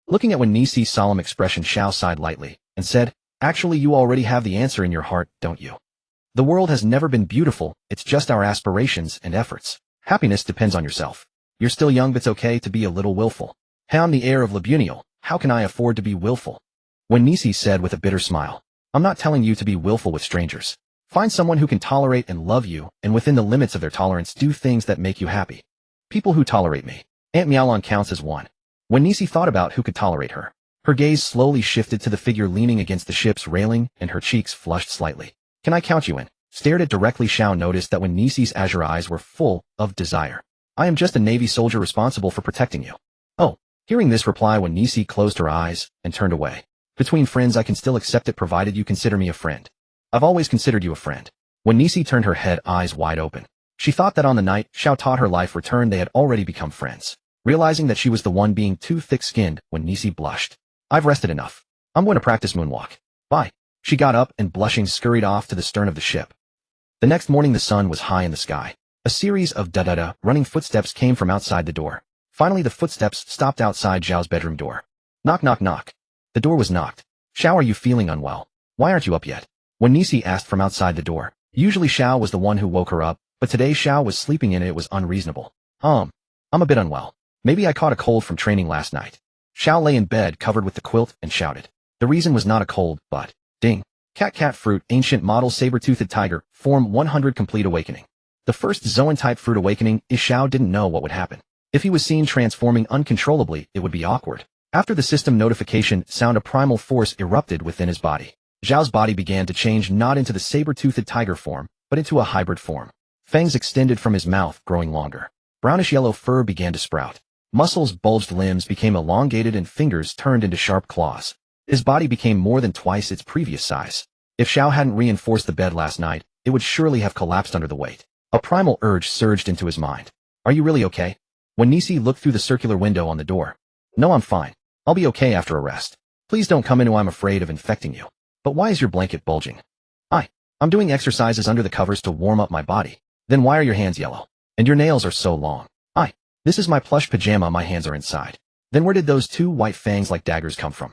Speaker 1: Looking at Wen Nisi's solemn expression, Xiao sighed lightly and said, actually, you already have the answer in your heart, don't you? The world has never been beautiful, it's just our aspirations and efforts. Happiness depends on yourself. You're still young, but it's okay to be a little willful. Hey, I'm the heir of Labunial, how can I afford to be willful? Wen Nisi said with a bitter smile. I'm not telling you to be willful with strangers. Find someone who can tolerate and love you, and within the limits of their tolerance, do things that make you happy. People who tolerate me. Aunt Miaolon counts as one. When Nisi thought about who could tolerate her, her gaze slowly shifted to the figure leaning against the ship's railing, and her cheeks flushed slightly. Can I count you in? Stared at directly, Xiao noticed that when Nisi's azure eyes were full of desire. I am just a Navy soldier responsible for protecting you. Oh, hearing this reply, when Nisi closed her eyes and turned away. Between friends, I can still accept it provided you consider me a friend. I've always considered you a friend. When Nisi turned her head, eyes wide open. She thought that on the night Xiao taught her life returned, they had already become friends. Realizing that she was the one being too thick-skinned, when Nisi blushed. I've rested enough. I'm going to practice moonwalk. Bye. She got up and blushing scurried off to the stern of the ship. The next morning the sun was high in the sky. A series of da-da-da running footsteps came from outside the door. Finally the footsteps stopped outside Zhao's bedroom door. Knock, knock, knock. The door was knocked. Xiao, are you feeling unwell? Why aren't you up yet? When Nisi asked from outside the door. Usually Xiao was the one who woke her up, but today Xiao was sleeping and it was unreasonable. I'm a bit unwell. Maybe I caught a cold from training last night. Xiao lay in bed covered with the quilt and shouted. The reason was not a cold, but, ding. Cat fruit, ancient model saber-toothed tiger, form 100 complete awakening. The first Zoan-type fruit awakening, Xiao didn't know what would happen. If he was seen transforming uncontrollably, it would be awkward. After the system notification sound, a primal force erupted within his body. Zhao's body began to change, not into the saber-toothed tiger form, but into a hybrid form. Fangs extended from his mouth, growing longer. Brownish-yellow fur began to sprout. Muscles bulged, limbs became elongated, and fingers turned into sharp claws. His body became more than twice its previous size. If Xiao hadn't reinforced the bed last night, it would surely have collapsed under the weight. A primal urge surged into his mind. Are you really okay? When Nisi looked through the circular window on the door. No, I'm fine. I'll be okay after a rest. Please don't come in, I'm afraid of infecting you. But why is your blanket bulging? I'm doing exercises under the covers to warm up my body. Then why are your hands yellow? And your nails are so long. This is my plush pajama, my hands are inside. Then where did those 2 white fangs like daggers come from?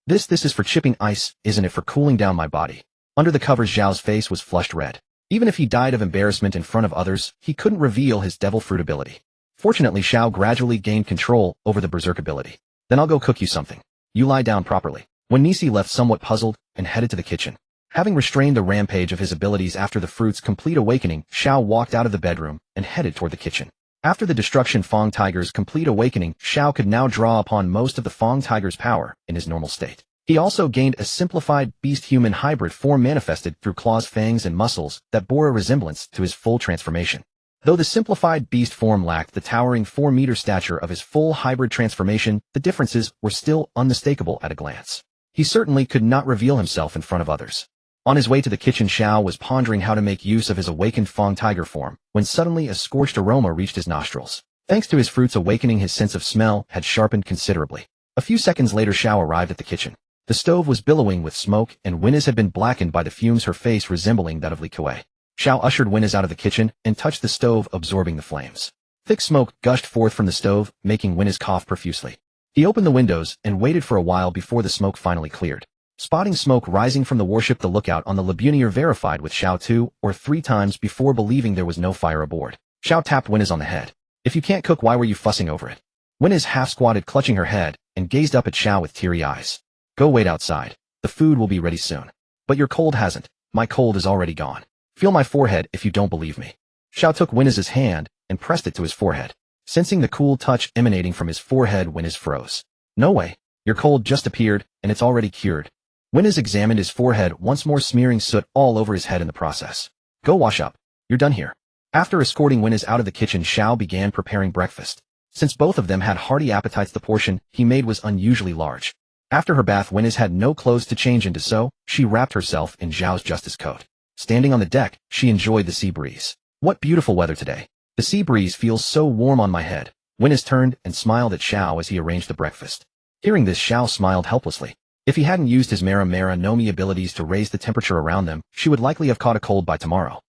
Speaker 1: This is for chipping ice, isn't it, for cooling down my body? Under the covers, Zhao's face was flushed red. Even if he died of embarrassment in front of others, he couldn't reveal his devil fruit ability. Fortunately, Xiao gradually gained control over the berserk ability. Then I'll go cook you something. You lie down properly. When Nisi left somewhat puzzled and headed to the kitchen. Having restrained the rampage of his abilities after the fruit's complete awakening, Xiao walked out of the bedroom and headed toward the kitchen. After the destruction Fong Tiger's complete awakening, Xiao could now draw upon most of the Fong Tiger's power in his normal state. He also gained a simplified beast-human hybrid form manifested through claws, fangs, and muscles that bore a resemblance to his full transformation. Though the simplified beast form lacked the towering 4-meter stature of his full hybrid transformation, the differences were still unmistakable at a glance. He certainly could not reveal himself in front of others. On his way to the kitchen, Xiao was pondering how to make use of his awakened Fong Tiger form, when suddenly a scorched aroma reached his nostrils. Thanks to his fruit's awakening, his sense of smell had sharpened considerably. A few seconds later, Xiao arrived at the kitchen. The stove was billowing with smoke, and Winez had been blackened by the fumes, her face resembling that of Li Kuei. Xiao ushered Winez out of the kitchen and touched the stove, absorbing the flames. Thick smoke gushed forth from the stove, making Winez cough profusely. He opened the windows and waited for a while before the smoke finally cleared. Spotting smoke rising from the warship, the lookout on the Labunier verified with Xiao 2 or 3 times before believing there was no fire aboard. Xiao tapped Winez on the head. If you can't cook, why were you fussing over it? Winez half-squatted, clutching her head, and gazed up at Xiao with teary eyes. Go wait outside. The food will be ready soon. But your cold hasn't. My cold is already gone. Feel my forehead if you don't believe me. Xiao took Winez's hand and pressed it to his forehead. Sensing the cool touch emanating from his forehead, Winez froze. No way. Your cold just appeared, and it's already cured. Winnes examined his forehead, once more smearing soot all over his head in the process. Go wash up. You're done here. After escorting Winnes out of the kitchen, Xiao began preparing breakfast. Since both of them had hearty appetites, the portion he made was unusually large. After her bath, Winnes had no clothes to change into, so she wrapped herself in Zhao's justice coat. Standing on the deck, she enjoyed the sea breeze. What beautiful weather today. The sea breeze feels so warm on my head. Winnes turned and smiled at Xiao as he arranged the breakfast. Hearing this, Xiao smiled helplessly. If he hadn't used his Mera Mera no Mi abilities to raise the temperature around them, she would likely have caught a cold by tomorrow.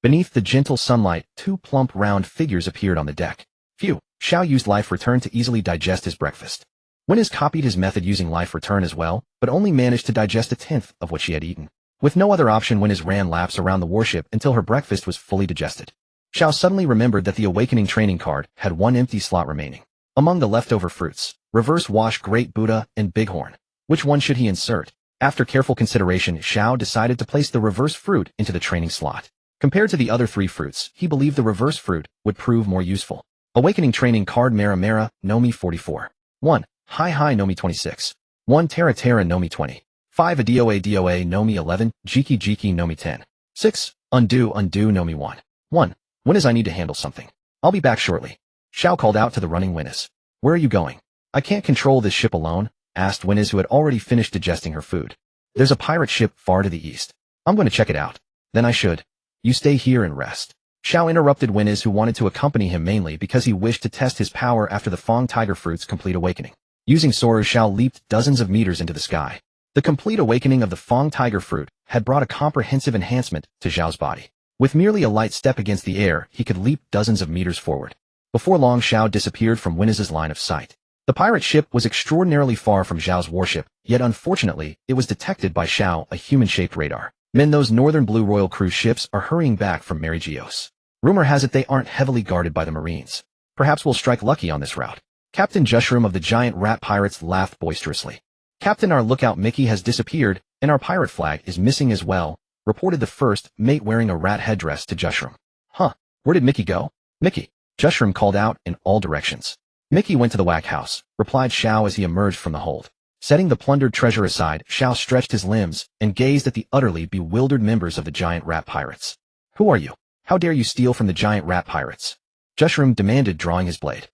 Speaker 1: Beneath the gentle sunlight, two plump round figures appeared on the deck. Phew, Xiao used life return to easily digest his breakfast. Winnes copied his method using life return as well, but only managed to digest a tenth of what she had eaten. With no other option, Winnes ran laps around the warship until her breakfast was fully digested. Xiao suddenly remembered that the awakening training card had one empty slot remaining. Among the leftover fruits, Reverse Wash, Great Buddha, and Bighorn. Which one should he insert? After careful consideration, Xiao decided to place the reverse fruit into the training slot. Compared to the other three fruits, he believed the reverse fruit would prove more useful. Awakening training card: Mera Mera no Mi 44. 1. Hie Hie no Mi 26. 1. Terra Terra no Mi 20. 5. Adoa no Mi 11. Jiki Jiki no Mi 10. 6. Undo no Mi 1. 1. Winnes, I need to handle something. I'll be back shortly. Xiao called out to the running Winnes. Where are you going? I can't control this ship alone, asked Winnes, who had already finished digesting her food. There's a pirate ship far to the east. I'm going to check it out. Then I should. You stay here and rest. Xiao interrupted Winnes, who wanted to accompany him mainly because he wished to test his power after the Fang Tiger Fruit's complete awakening. Using Soru, Xiao leaped dozens of meters into the sky. The complete awakening of the Fang Tiger Fruit had brought a comprehensive enhancement to Xiao's body. With merely a light step against the air, he could leap dozens of meters forward. Before long, Xiao disappeared from Winnes' line of sight. The pirate ship was extraordinarily far from Zhao's warship, yet unfortunately, it was detected by Xiao, a human-shaped radar. Men, those northern blue royal cruise ships are hurrying back from Merigios. Rumor has it they aren't heavily guarded by the Marines. Perhaps we'll strike lucky on this route. Captain Jushroom of the giant rat pirates laughed boisterously. Captain, our lookout Mickey has disappeared, and our pirate flag is missing as well, reported the first mate wearing a rat headdress to Jushroom. Huh, where did Mickey go? Mickey, Jushroom called out in all directions. Mickey went to the Whack House, replied Xiao as he emerged from the hold. Setting the plundered treasure aside, Xiao stretched his limbs and gazed at the utterly bewildered members of the giant rat pirates. Who are you? How dare you steal from the giant rat pirates? Jushroom demanded, drawing his blade.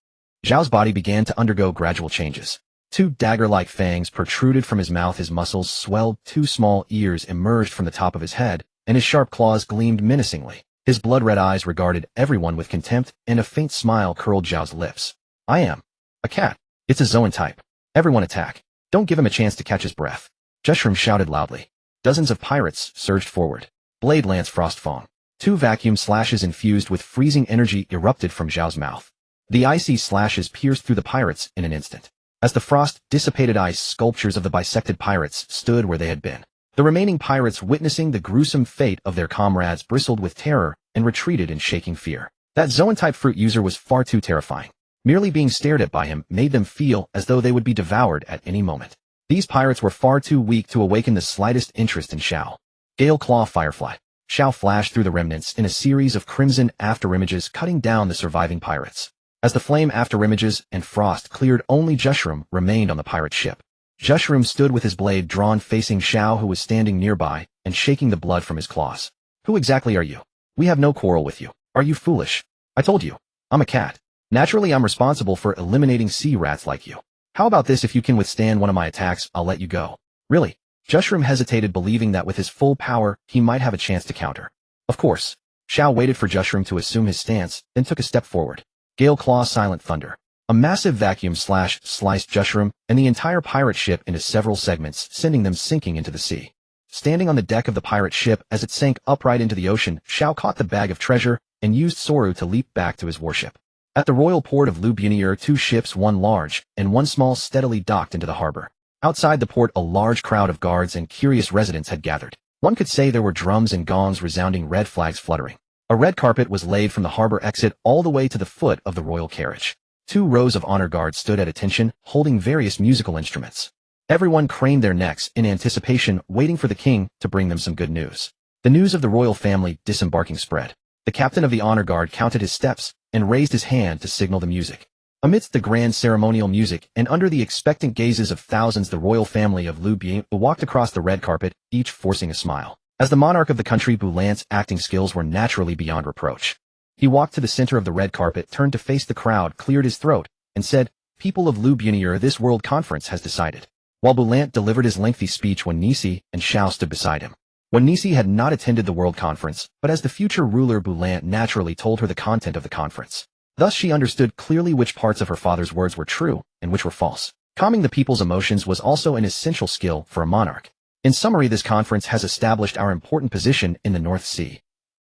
Speaker 1: Zhao's body began to undergo gradual changes. Two dagger-like fangs protruded from his mouth, his muscles swelled, two small ears emerged from the top of his head, and his sharp claws gleamed menacingly. His blood-red eyes regarded everyone with contempt, and a faint smile curled Zhao's lips. I am a cat. It's a Zoan type. Everyone attack. Don't give him a chance to catch his breath. Jushroom shouted loudly. Dozens of pirates surged forward. Blade Lance Frostfang. Two vacuum slashes infused with freezing energy erupted from Zhao's mouth. The icy slashes pierced through the pirates in an instant. As the frost dissipated, ice sculptures of the bisected pirates stood where they had been. The remaining pirates, witnessing the gruesome fate of their comrades, bristled with terror and retreated in shaking fear. That Zoan-type fruit user was far too terrifying. Merely being stared at by him made them feel as though they would be devoured at any moment. These pirates were far too weak to awaken the slightest interest in Xiao. Gale Claw Firefly. Xiao flashed through the remnants in a series of crimson afterimages, cutting down the surviving pirates. As the flame afterimages and frost cleared, only Jushroom remained on the pirate ship. Jushroom stood with his blade drawn, facing Xiao, who was standing nearby and shaking the blood from his claws. Who exactly are you? We have no quarrel with you. Are you foolish? I told you. I'm a cat. Naturally, I'm responsible for eliminating sea rats like you. How about this? If you can withstand one of my attacks, I'll let you go. Really? Jushroom hesitated, believing that with his full power, he might have a chance to counter. Of course. Xiao waited for Jushroom to assume his stance, then took a step forward. Gale Claw Silent Thunder. A massive vacuum slash sliced Jushroom and the entire pirate ship into several segments, sending them sinking into the sea. Standing on the deck of the pirate ship as it sank upright into the ocean, Xiao caught the bag of treasure and used Soru to leap back to his warship. At the royal port of Lu Bunier, two ships, one large and one small, steadily docked into the harbor. Outside the port, a large crowd of guards and curious residents had gathered. One could say there were drums and gongs resounding, red flags fluttering. A red carpet was laid from the harbor exit all the way to the foot of the royal carriage. Two rows of honor guards stood at attention, holding various musical instruments. Everyone craned their necks in anticipation, waiting for the king to bring them some good news. The news of the royal family disembarking spread. The captain of the honor guard counted his steps and raised his hand to signal the music. Amidst the grand ceremonial music and under the expectant gazes of thousands, the royal family of Lu Bian walked across the red carpet, each forcing a smile. As the monarch of the country, Bulant's acting skills were naturally beyond reproach. He walked to the center of the red carpet, turned to face the crowd, cleared his throat, and said, "People of Lu Bian, this world conference has decided." While Bulant delivered his lengthy speech, Wen Nisi and Xiao stood beside him. Wen Nisi had not attended the world conference, but as the future ruler, Bulant naturally told her the content of the conference. Thus she understood clearly which parts of her father's words were true and which were false. Calming the people's emotions was also an essential skill for a monarch. In summary, this conference has established our important position in the North Sea.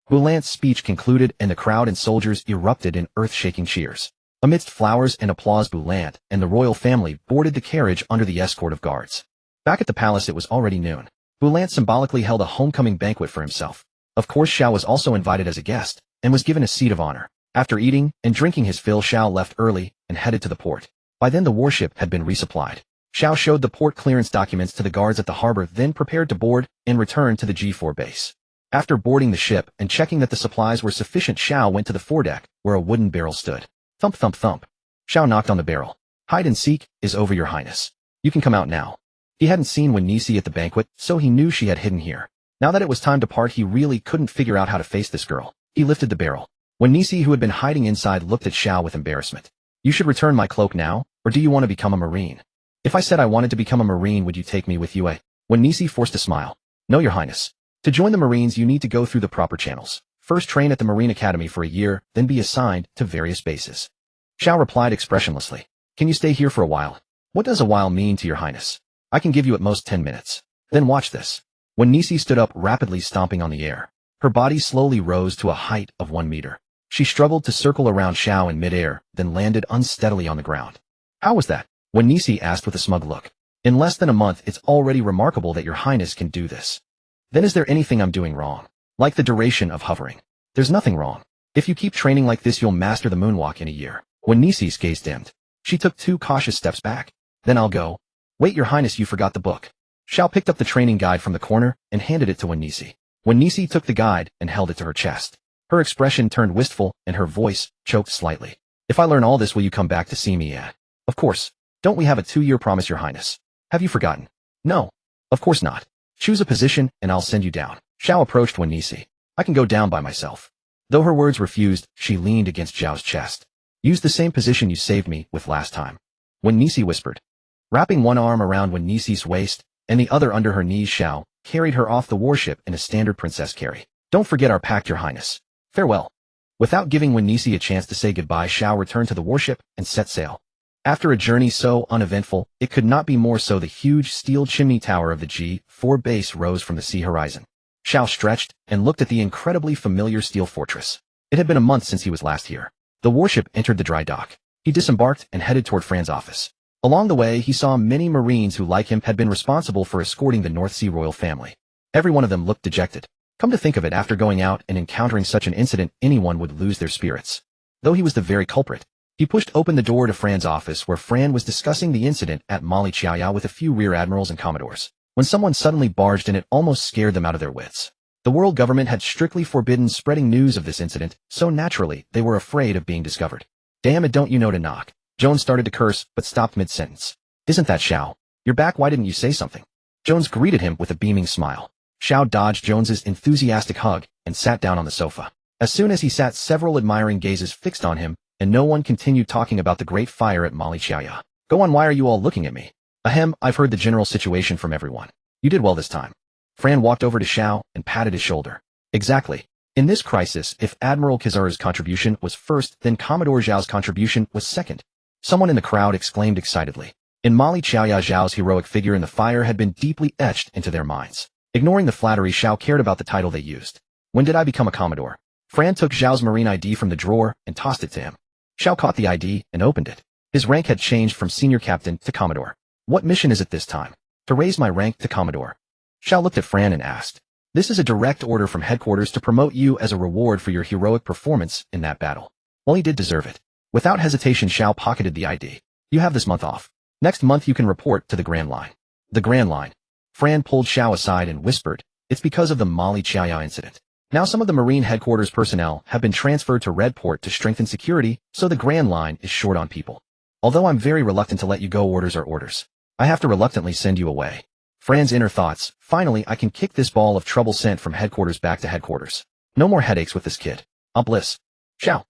Speaker 1: Bulant's speech concluded and the crowd and soldiers erupted in earth-shaking cheers. Amidst flowers and applause, Bulant and the royal family boarded the carriage under the escort of guards. Back at the palace, it was already noon. Bulant symbolically held a homecoming banquet for himself. Of course, Xiao was also invited as a guest and was given a seat of honor. After eating and drinking his fill, Xiao left early and headed to the port. By then the warship had been resupplied. Xiao showed the port clearance documents to the guards at the harbor, then prepared to board and return to the G4 base. After boarding the ship and checking that the supplies were sufficient, Xiao went to the foredeck, where a wooden barrel stood. Thump thump thump. Xiao knocked on the barrel. "Hide and seek is over, your highness. You can come out now." He hadn't seen Wen Nisi at the banquet, so he knew she had hidden here. Now that it was time to part, he really couldn't figure out how to face this girl. He lifted the barrel. Wen Nisi, who had been hiding inside, looked at Xiao with embarrassment. "You should return my cloak now, or do you want to become a marine?" "If I said I wanted to become a marine, would you take me with you?" Wen Nisi forced a smile. "No, your highness. To join the Marines, you need to go through the proper channels. First train at the Marine Academy for a year, then be assigned to various bases." Xiao replied expressionlessly. "Can you stay here for a while?" "What does a while mean to your highness?" "I can give you at most 10 minutes. Then watch this." Wen Nisi stood up, rapidly stomping on the air. Her body slowly rose to a height of 1 meter. She struggled to circle around Xiao in midair, then landed unsteadily on the ground. "How was that?" Wen Nisi asked with a smug look. "In less than a month, it's already remarkable that your highness can do this." "Then is there anything I'm doing wrong?" "Like the duration of hovering." "There's nothing wrong. If you keep training like this, you'll master the moonwalk in a year." Wen Nisi's gaze dimmed. She took 2 cautious steps back. "Then I'll go." "Wait, your highness, you forgot the book." Xiao picked up the training guide from the corner and handed it to Wen Nisi. Wen Nisi took the guide and held it to her chest. Her expression turned wistful and her voice choked slightly. "If I learn all this, will you come back to see me?" "Of course. Don't we have a 2-year promise, your highness? Have you forgotten?" "No. Of course not. Choose a position and I'll send you down." Xiao approached Wen Nisi. "I can go down by myself." Though her words refused, she leaned against Zhao's chest. "Use the same position you saved me with last time." Wen Nisi whispered. Wrapping one arm around Wen Nisi's waist and the other under her knees, Xiao carried her off the warship in a standard princess carry. "Don't forget our pact, your highness. Farewell." Without giving Wen Nisi a chance to say goodbye, Xiao returned to the warship and set sail. After a journey so uneventful, it could not be more so, the huge steel chimney tower of the G4 base rose from the sea horizon. Xiao stretched and looked at the incredibly familiar steel fortress. It had been a month since he was last here. The warship entered the dry dock. He disembarked and headed toward Fran's office. Along the way, he saw many Marines who, like him, had been responsible for escorting the North Sea royal family. Every one of them looked dejected. Come to think of it, after going out and encountering such an incident, anyone would lose their spirits. Though he was the very culprit. He pushed open the door to Fran's office, where Fran was discussing the incident at Mi and Hie Hie with a few rear admirals and commodores. When someone suddenly barged in, it almost scared them out of their wits. The world government had strictly forbidden spreading news of this incident, so naturally, they were afraid of being discovered. "Damn it, don't you know to knock?" Jones started to curse, but stopped mid-sentence. "Isn't that Xiao? You're back, why didn't you say something?" Jones greeted him with a beaming smile. Xiao dodged Jones's enthusiastic hug and sat down on the sofa. As soon as he sat, several admiring gazes fixed on him, and no one continued talking about the great fire at Mi and Hie Hie. "Go on, why are you all looking at me?" "Ahem, I've heard the general situation from everyone. You did well this time." Fran walked over to Xiao and patted his shoulder. "Exactly. In this crisis, if Admiral Kizara's contribution was first, then Commodore Zhao's contribution was second." Someone in the crowd exclaimed excitedly. In Mi and Hie Hie, Zhao's heroic figure in the fire had been deeply etched into their minds. Ignoring the flattery, Xiao cared about the title they used. "When did I become a Commodore?" Fran took Zhao's marine ID from the drawer and tossed it to him. Xiao caught the ID and opened it. His rank had changed from senior captain to Commodore. "What mission is it this time?" "To raise my rank to Commodore." Xiao looked at Fran and asked. "This is a direct order from headquarters to promote you as a reward for your heroic performance in that battle." Well, he did deserve it. Without hesitation, Xiao pocketed the ID. "You have this month off. Next month you can report to the Grand Line." "The Grand Line?" Fran pulled Xiao aside and whispered, "It's because of the Mi and Hie Hie incident. Now some of the Marine headquarters personnel have been transferred to Redport to strengthen security, so the Grand Line is short on people. Although I'm very reluctant to let you go, orders are orders. I have to reluctantly send you away. Fran's inner thoughts. Finally, I can kick this ball of trouble sent from headquarters back to headquarters. No more headaches with this kid. I'll bliss. Ciao.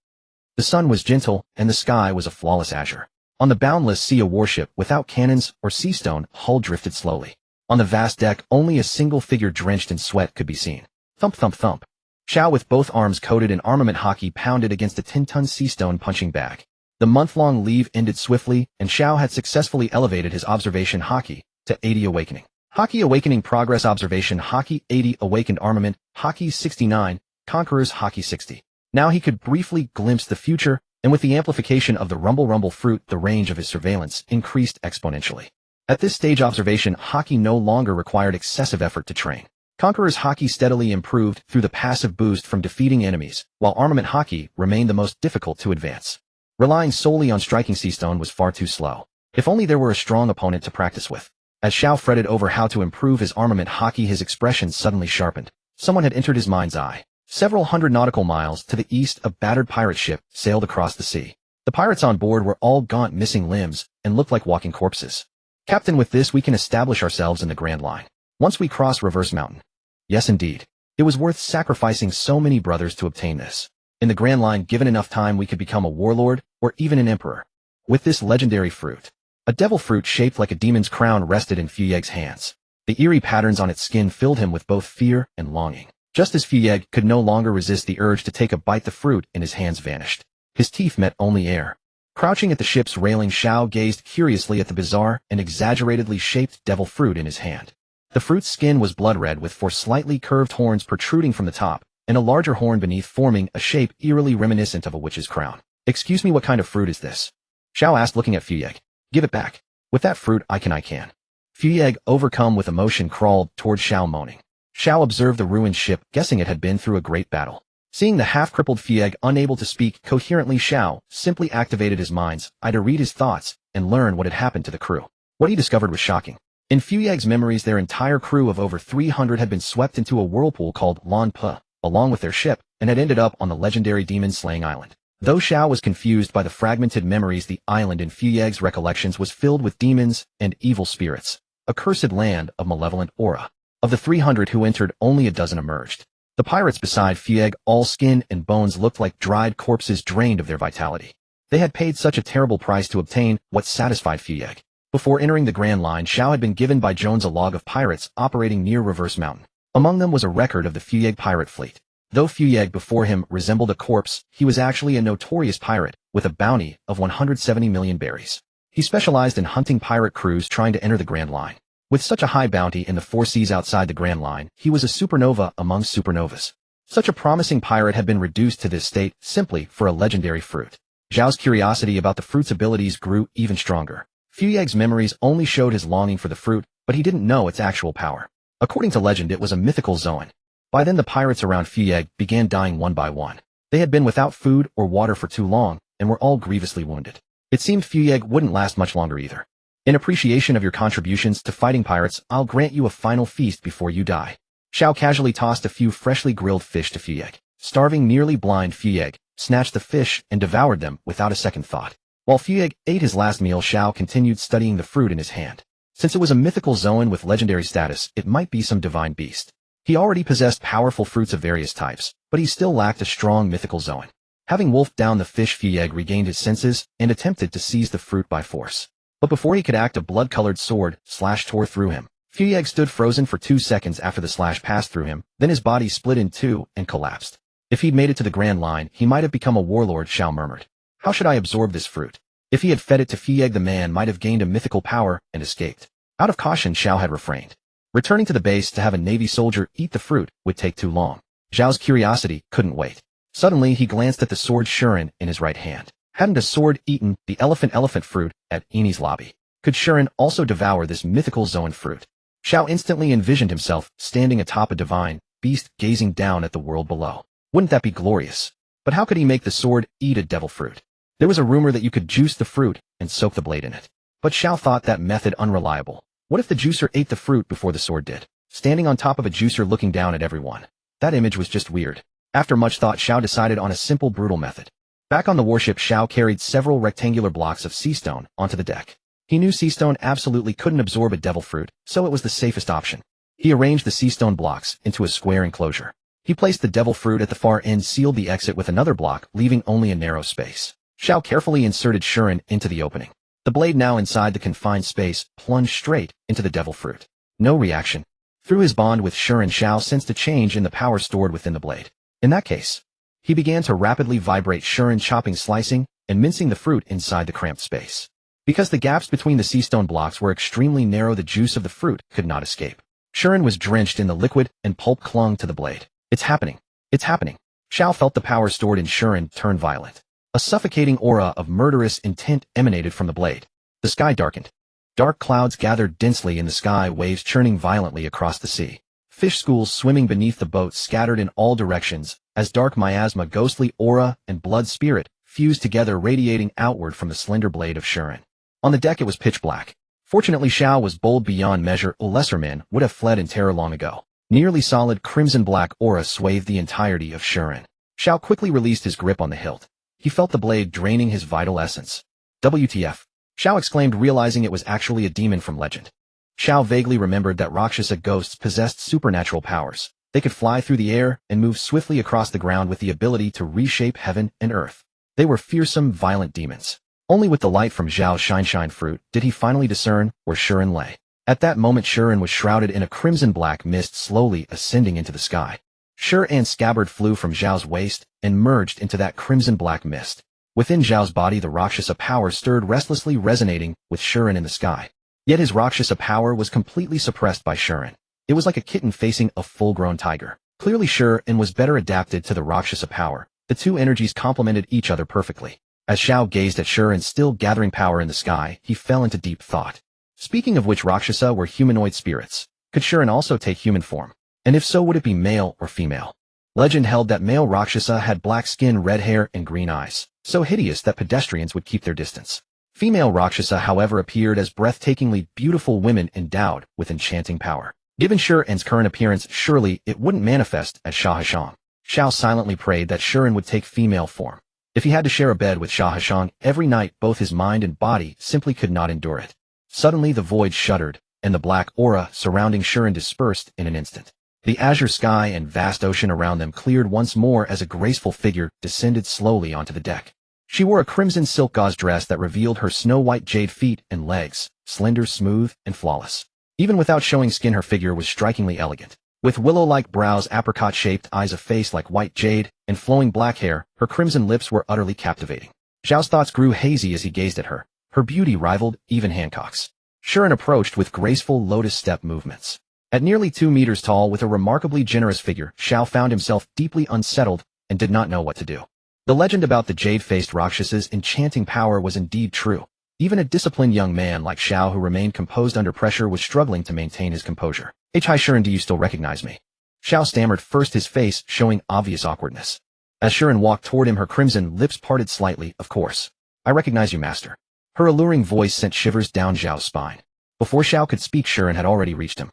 Speaker 1: The sun was gentle, and the sky was a flawless azure. On the boundless sea, a warship without cannons or sea stone hull drifted slowly. On the vast deck, only a single figure drenched in sweat could be seen. Thump thump thump. Xiao, with both arms coated in armament hockey, pounded against a 10-ton sea stone punching bag. The month-long leave ended swiftly, and Xiao had successfully elevated his observation hockey to 80 awakening. Hockey awakening progress observation hockey 80 awakened armament hockey 69 conquerors hockey 60. Now he could briefly glimpse the future, and with the amplification of the rumble fruit, the range of his surveillance increased exponentially. At this stage, observation hockey no longer required excessive effort to train. Conqueror's hockey steadily improved through the passive boost from defeating enemies, while armament hockey remained the most difficult to advance. Relying solely on striking sea stone was far too slow. If only there were a strong opponent to practice with. As Xiao fretted over how to improve his armament hockey, his expression suddenly sharpened. Someone had entered his mind's eye. Several hundred nautical miles to the east, a battered pirate ship sailed across the sea. The pirates on board were all gaunt, missing limbs, and looked like walking corpses. Captain, with this we can establish ourselves in the Grand Line. Once we cross Reverse Mountain. Yes, indeed. It was worth sacrificing so many brothers to obtain this. In the Grand Line, given enough time, we could become a warlord, or even an emperor. With this legendary fruit. A devil fruit shaped like a demon's crown rested in Fuyeg's hands. The eerie patterns on its skin filled him with both fear and longing. Just as Fuyeg could no longer resist the urge to take a bite, the fruit in his hands vanished. His teeth met only air. Crouching at the ship's railing, Xiao gazed curiously at the bizarre and exaggeratedly shaped devil fruit in his hand. The fruit's skin was blood red, with four slightly curved horns protruding from the top, and a larger horn beneath, forming a shape eerily reminiscent of a witch's crown. Excuse me, what kind of fruit is this? Xiao asked, looking at Fuyeg. Give it back. With that fruit, I can. Fuyeg, overcome with emotion, crawled toward Xiao, moaning. Xiao observed the ruined ship, guessing it had been through a great battle. Seeing the half-crippled Fuyeg unable to speak coherently, Xiao simply activated his mind's eye to read his thoughts and learn what had happened to the crew. What he discovered was shocking. In Fuyeg's memories, their entire crew of over 300 had been swept into a whirlpool called Lan Pe, along with their ship, and had ended up on the legendary demon-slaying island. Though Xiao was confused by the fragmented memories, the island in Fuyeg's recollections was filled with demons and evil spirits, a cursed land of malevolent aura. Of the 300 who entered, only a dozen emerged. The pirates beside Fuyeg, all skin and bones, looked like dried corpses drained of their vitality. They had paid such a terrible price to obtain what satisfied Fuyeg. Before entering the Grand Line, Xiao had been given by Jones a log of pirates operating near Reverse Mountain. Among them was a record of the Fuyeg pirate fleet. Though Fuyeg before him resembled a corpse, he was actually a notorious pirate, with a bounty of 170 million berries. He specialized in hunting pirate crews trying to enter the Grand Line. With such a high bounty in the four seas outside the Grand Line, he was a supernova among supernovas. Such a promising pirate had been reduced to this state simply for a legendary fruit. Zhao's curiosity about the fruit's abilities grew even stronger. Fuyeg's memories only showed his longing for the fruit, but he didn't know its actual power. According to legend, it was a mythical zoan. By then the pirates around Fuyeg began dying one by one. They had been without food or water for too long, and were all grievously wounded. It seemed Fuyeg wouldn't last much longer either. In appreciation of your contributions to fighting pirates, I'll grant you a final feast before you die. Xiao casually tossed a few freshly grilled fish to Fuyeg. Starving, nearly blind Fuyeg snatched the fish and devoured them without a second thought. While Fuyeg ate his last meal, Xiao continued studying the fruit in his hand. Since it was a mythical zoan with legendary status, it might be some divine beast. He already possessed powerful fruits of various types, but he still lacked a strong mythical zoan. Having wolfed down the fish, Fuyeg regained his senses and attempted to seize the fruit by force. But before he could act, a blood-colored sword slash tore through him. Fuyeg stood frozen for 2 seconds after the slash passed through him, then his body split in two and collapsed. If he'd made it to the Grand Line, he might have become a warlord, Xiao murmured. How should I absorb this fruit? If he had fed it to Fuyeg, the man might have gained a mythical power and escaped. Out of caution, Xiao had refrained. Returning to the base to have a Navy soldier eat the fruit would take too long. Zhao's curiosity couldn't wait. Suddenly, he glanced at the sword Shuren in his right hand. Hadn't a sword eaten the elephant fruit at Eni's lobby? Could Shuren also devour this mythical zoan fruit? Xiao instantly envisioned himself standing atop a divine beast gazing down at the world below. Wouldn't that be glorious? But how could he make the sword eat a devil fruit? There was a rumor that you could juice the fruit and soak the blade in it. But Xiao thought that method unreliable. What if the juicer ate the fruit before the sword did? Standing on top of a juicer looking down at everyone. That image was just weird. After much thought, Xiao decided on a simple, brutal method. Back on the warship, Xiao carried several rectangular blocks of sea stone onto the deck. He knew sea stone absolutely couldn't absorb a devil fruit, so it was the safest option. He arranged the sea stone blocks into a square enclosure. He placed the devil fruit at the far end, sealed the exit with another block, leaving only a narrow space. Xiao carefully inserted Shuren into the opening. The blade, now inside the confined space, plunged straight into the devil fruit. No reaction. Through his bond with Shuren, Xiao sensed a change in the power stored within the blade. In that case, he began to rapidly vibrate Shuren, chopping, slicing, and mincing the fruit inside the cramped space. Because the gaps between the sea stone blocks were extremely narrow, the juice of the fruit could not escape. Shuren was drenched in the liquid, and pulp clung to the blade. It's happening. It's happening. Xiao felt the power stored in Shuren turn violent. A suffocating aura of murderous intent emanated from the blade. The sky darkened. Dark clouds gathered densely in the sky, waves churning violently across the sea. Fish schools swimming beneath the boat scattered in all directions, as dark miasma, ghostly aura, and blood spirit fused together, radiating outward from the slender blade of Shuren. On the deck it was pitch black. Fortunately, Xiao was bold beyond measure. Lesser men would have fled in terror long ago. Nearly solid crimson-black aura swathed the entirety of Shuren. Xiao quickly released his grip on the hilt. He felt the blade draining his vital essence. WTF? Xiao exclaimed, realizing it was actually a demon from legend. Xiao vaguely remembered that Rakshasa ghosts possessed supernatural powers. They could fly through the air and move swiftly across the ground with the ability to reshape heaven and earth. They were fearsome, violent demons. Only with the light from Zhao's shine fruit did he finally discern where Shuren lay. At that moment, Shuren was shrouded in a crimson-black mist, slowly ascending into the sky. Shuren's scabbard flew from Zhao's waist and merged into that crimson-black mist. Within Zhao's body, the Rakshasa power stirred restlessly, resonating with Shuren in the sky. Yet his Rakshasa power was completely suppressed by Shuren. It was like a kitten facing a full-grown tiger. Clearly, Shuren was better adapted to the Rakshasa power. The two energies complemented each other perfectly. As Xiao gazed at Shuren still gathering power in the sky, he fell into deep thought. Speaking of which, Rakshasa were humanoid spirits. Could Shuren also take human form? And if so, would it be male or female? Legend held that male Rakshasa had black skin, red hair, and green eyes, so hideous that pedestrians would keep their distance. Female Rakshasa, however, appeared as breathtakingly beautiful women endowed with enchanting power. Given Shuren's current appearance, surely it wouldn't manifest as Shahashang. Xiao silently prayed that Shuren would take female form. If he had to share a bed with Shahashang every night, both his mind and body simply could not endure it. Suddenly the void shuddered, and the black aura surrounding Shuren dispersed in an instant. The azure sky and vast ocean around them cleared once more as a graceful figure descended slowly onto the deck. She wore a crimson silk gauze dress that revealed her snow-white jade feet and legs, slender, smooth, and flawless. Even without showing skin, her figure was strikingly elegant. With willow-like brows, apricot-shaped eyes, a face like white jade, and flowing black hair, her crimson lips were utterly captivating. Zhao's thoughts grew hazy as he gazed at her. Her beauty rivaled even Hancock's. Shuren approached with graceful lotus step movements. At nearly 2 meters tall, with a remarkably generous figure, Xiao found himself deeply unsettled and did not know what to do. The legend about the jade-faced Rakshasa's enchanting power was indeed true. Even a disciplined young man like Xiao, who remained composed under pressure, was struggling to maintain his composure. Hi Shuren, do you still recognize me? Xiao stammered, first his face showing obvious awkwardness. As Shuren walked toward him, her crimson lips parted slightly. Of course. I recognize you, master. Her alluring voice sent shivers down Zhao's spine. Before Xiao could speak, Shuren had already reached him.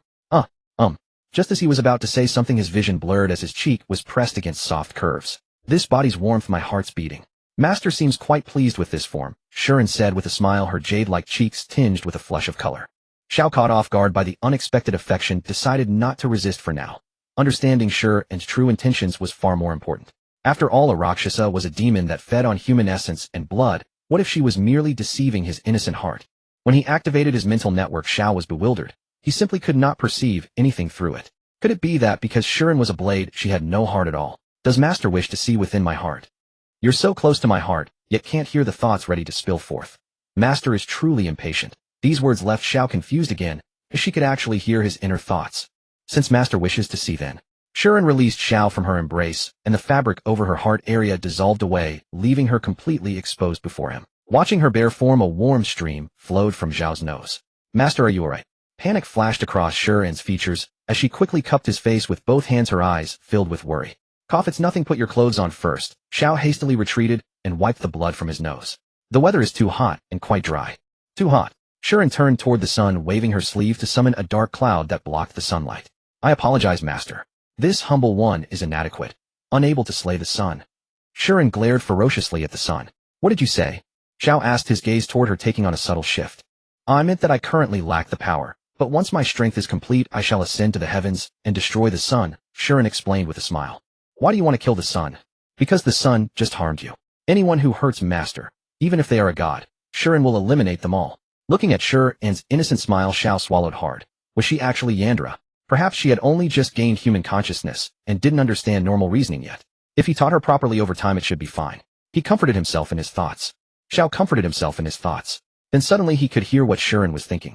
Speaker 1: Just as he was about to say something, his vision blurred as his cheek was pressed against soft curves. This body's warmth, my heart's beating. Master seems quite pleased with this form, Shuren said with a smile, her jade-like cheeks tinged with a flush of color. Xiao, caught off guard by the unexpected affection, decided not to resist for now. Understanding Shuren's true intentions was far more important. After all, a Rakshasa was a demon that fed on human essence and blood. What if she was merely deceiving his innocent heart? When he activated his mental network, Xiao was bewildered. He simply could not perceive anything through it. Could it be that because Shuren was a blade, she had no heart at all? Does Master wish to see within my heart? You're so close to my heart, yet can't hear the thoughts ready to spill forth. Master is truly impatient. These words left Xiao confused again, as she could actually hear his inner thoughts. Since Master wishes to see, then. Shuren released Xiao from her embrace, and the fabric over her heart area dissolved away, leaving her completely exposed before him. Watching her bare form, a warm stream flowed from Zhao's nose. Master, are you alright? Panic flashed across Shuren's features, as she quickly cupped his face with both hands, her eyes filled with worry. Cough, it's nothing, put your clothes on first. Xiao hastily retreated and wiped the blood from his nose. The weather is too hot and quite dry. Too hot. Shuren turned toward the sun, waving her sleeve to summon a dark cloud that blocked the sunlight. I apologize, Master. This humble one is inadequate, unable to slay the sun. Shirin glared ferociously at the sun. What did you say? Xiao asked, his gaze toward her taking on a subtle shift. I meant that I currently lack the power, but once my strength is complete I shall ascend to the heavens and destroy the sun, Shirin explained with a smile. Why do you want to kill the sun? Because the sun just harmed you. Anyone who hurts Master, even if they are a god, Shirin will eliminate them all. Looking at Shirin's innocent smile, Xiao swallowed hard. Was she actually Yandra? Perhaps she had only just gained human consciousness and didn't understand normal reasoning yet. If he taught her properly over time it should be fine. He comforted himself in his thoughts. Xiao comforted himself in his thoughts. Then suddenly he could hear what Shirin was thinking.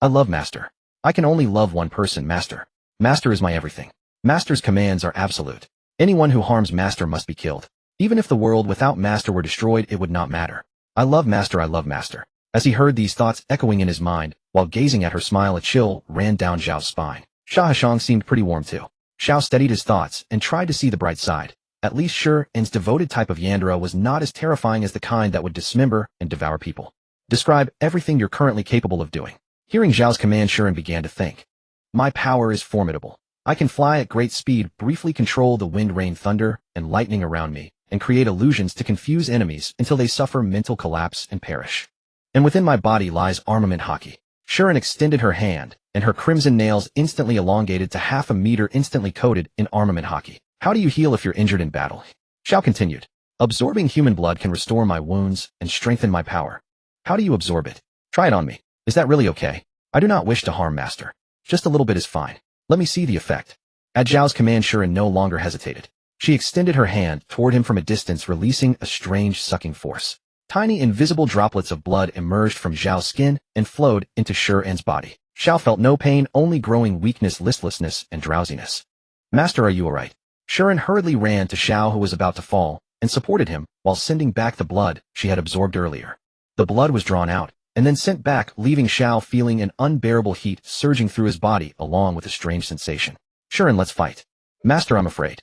Speaker 1: I love Master. I can only love one person, Master. Master is my everything. Master's commands are absolute. Anyone who harms Master must be killed. Even if the world without Master were destroyed, it would not matter. I love Master, I love Master. As he heard these thoughts echoing in his mind, while gazing at her smile, a chill ran down Xiao's spine. Xia Hashang seemed pretty warm too. Xiao steadied his thoughts and tried to see the bright side. At least Shirin's devoted type of Yandra was not as terrifying as the kind that would dismember and devour people. Describe everything you're currently capable of doing. Hearing Zhao's command, Shirin began to think. My power is formidable. I can fly at great speed, briefly control the wind, rain, thunder, and lightning around me, and create illusions to confuse enemies until they suffer mental collapse and perish. And within my body lies armament haki. Shirin extended her hand, and her crimson nails instantly elongated to half a meter, instantly coated in armament haki. How do you heal if you're injured in battle? Xiao continued. Absorbing human blood can restore my wounds and strengthen my power. How do you absorb it? Try it on me. Is that really okay? I do not wish to harm Master. Just a little bit is fine. Let me see the effect. At Zhao's command, Shirin no longer hesitated. She extended her hand toward him from a distance, releasing a strange sucking force. Tiny invisible droplets of blood emerged from Zhao's skin and flowed into Shirin's body. Xiao felt no pain, only growing weakness, listlessness, and drowsiness. Master, are you alright? Shirin hurriedly ran to Xiao, who was about to fall, and supported him while sending back the blood she had absorbed earlier. The blood was drawn out and then sent back, leaving Xiao feeling an unbearable heat surging through his body along with a strange sensation. Shirin, let's fight. Master, I'm afraid.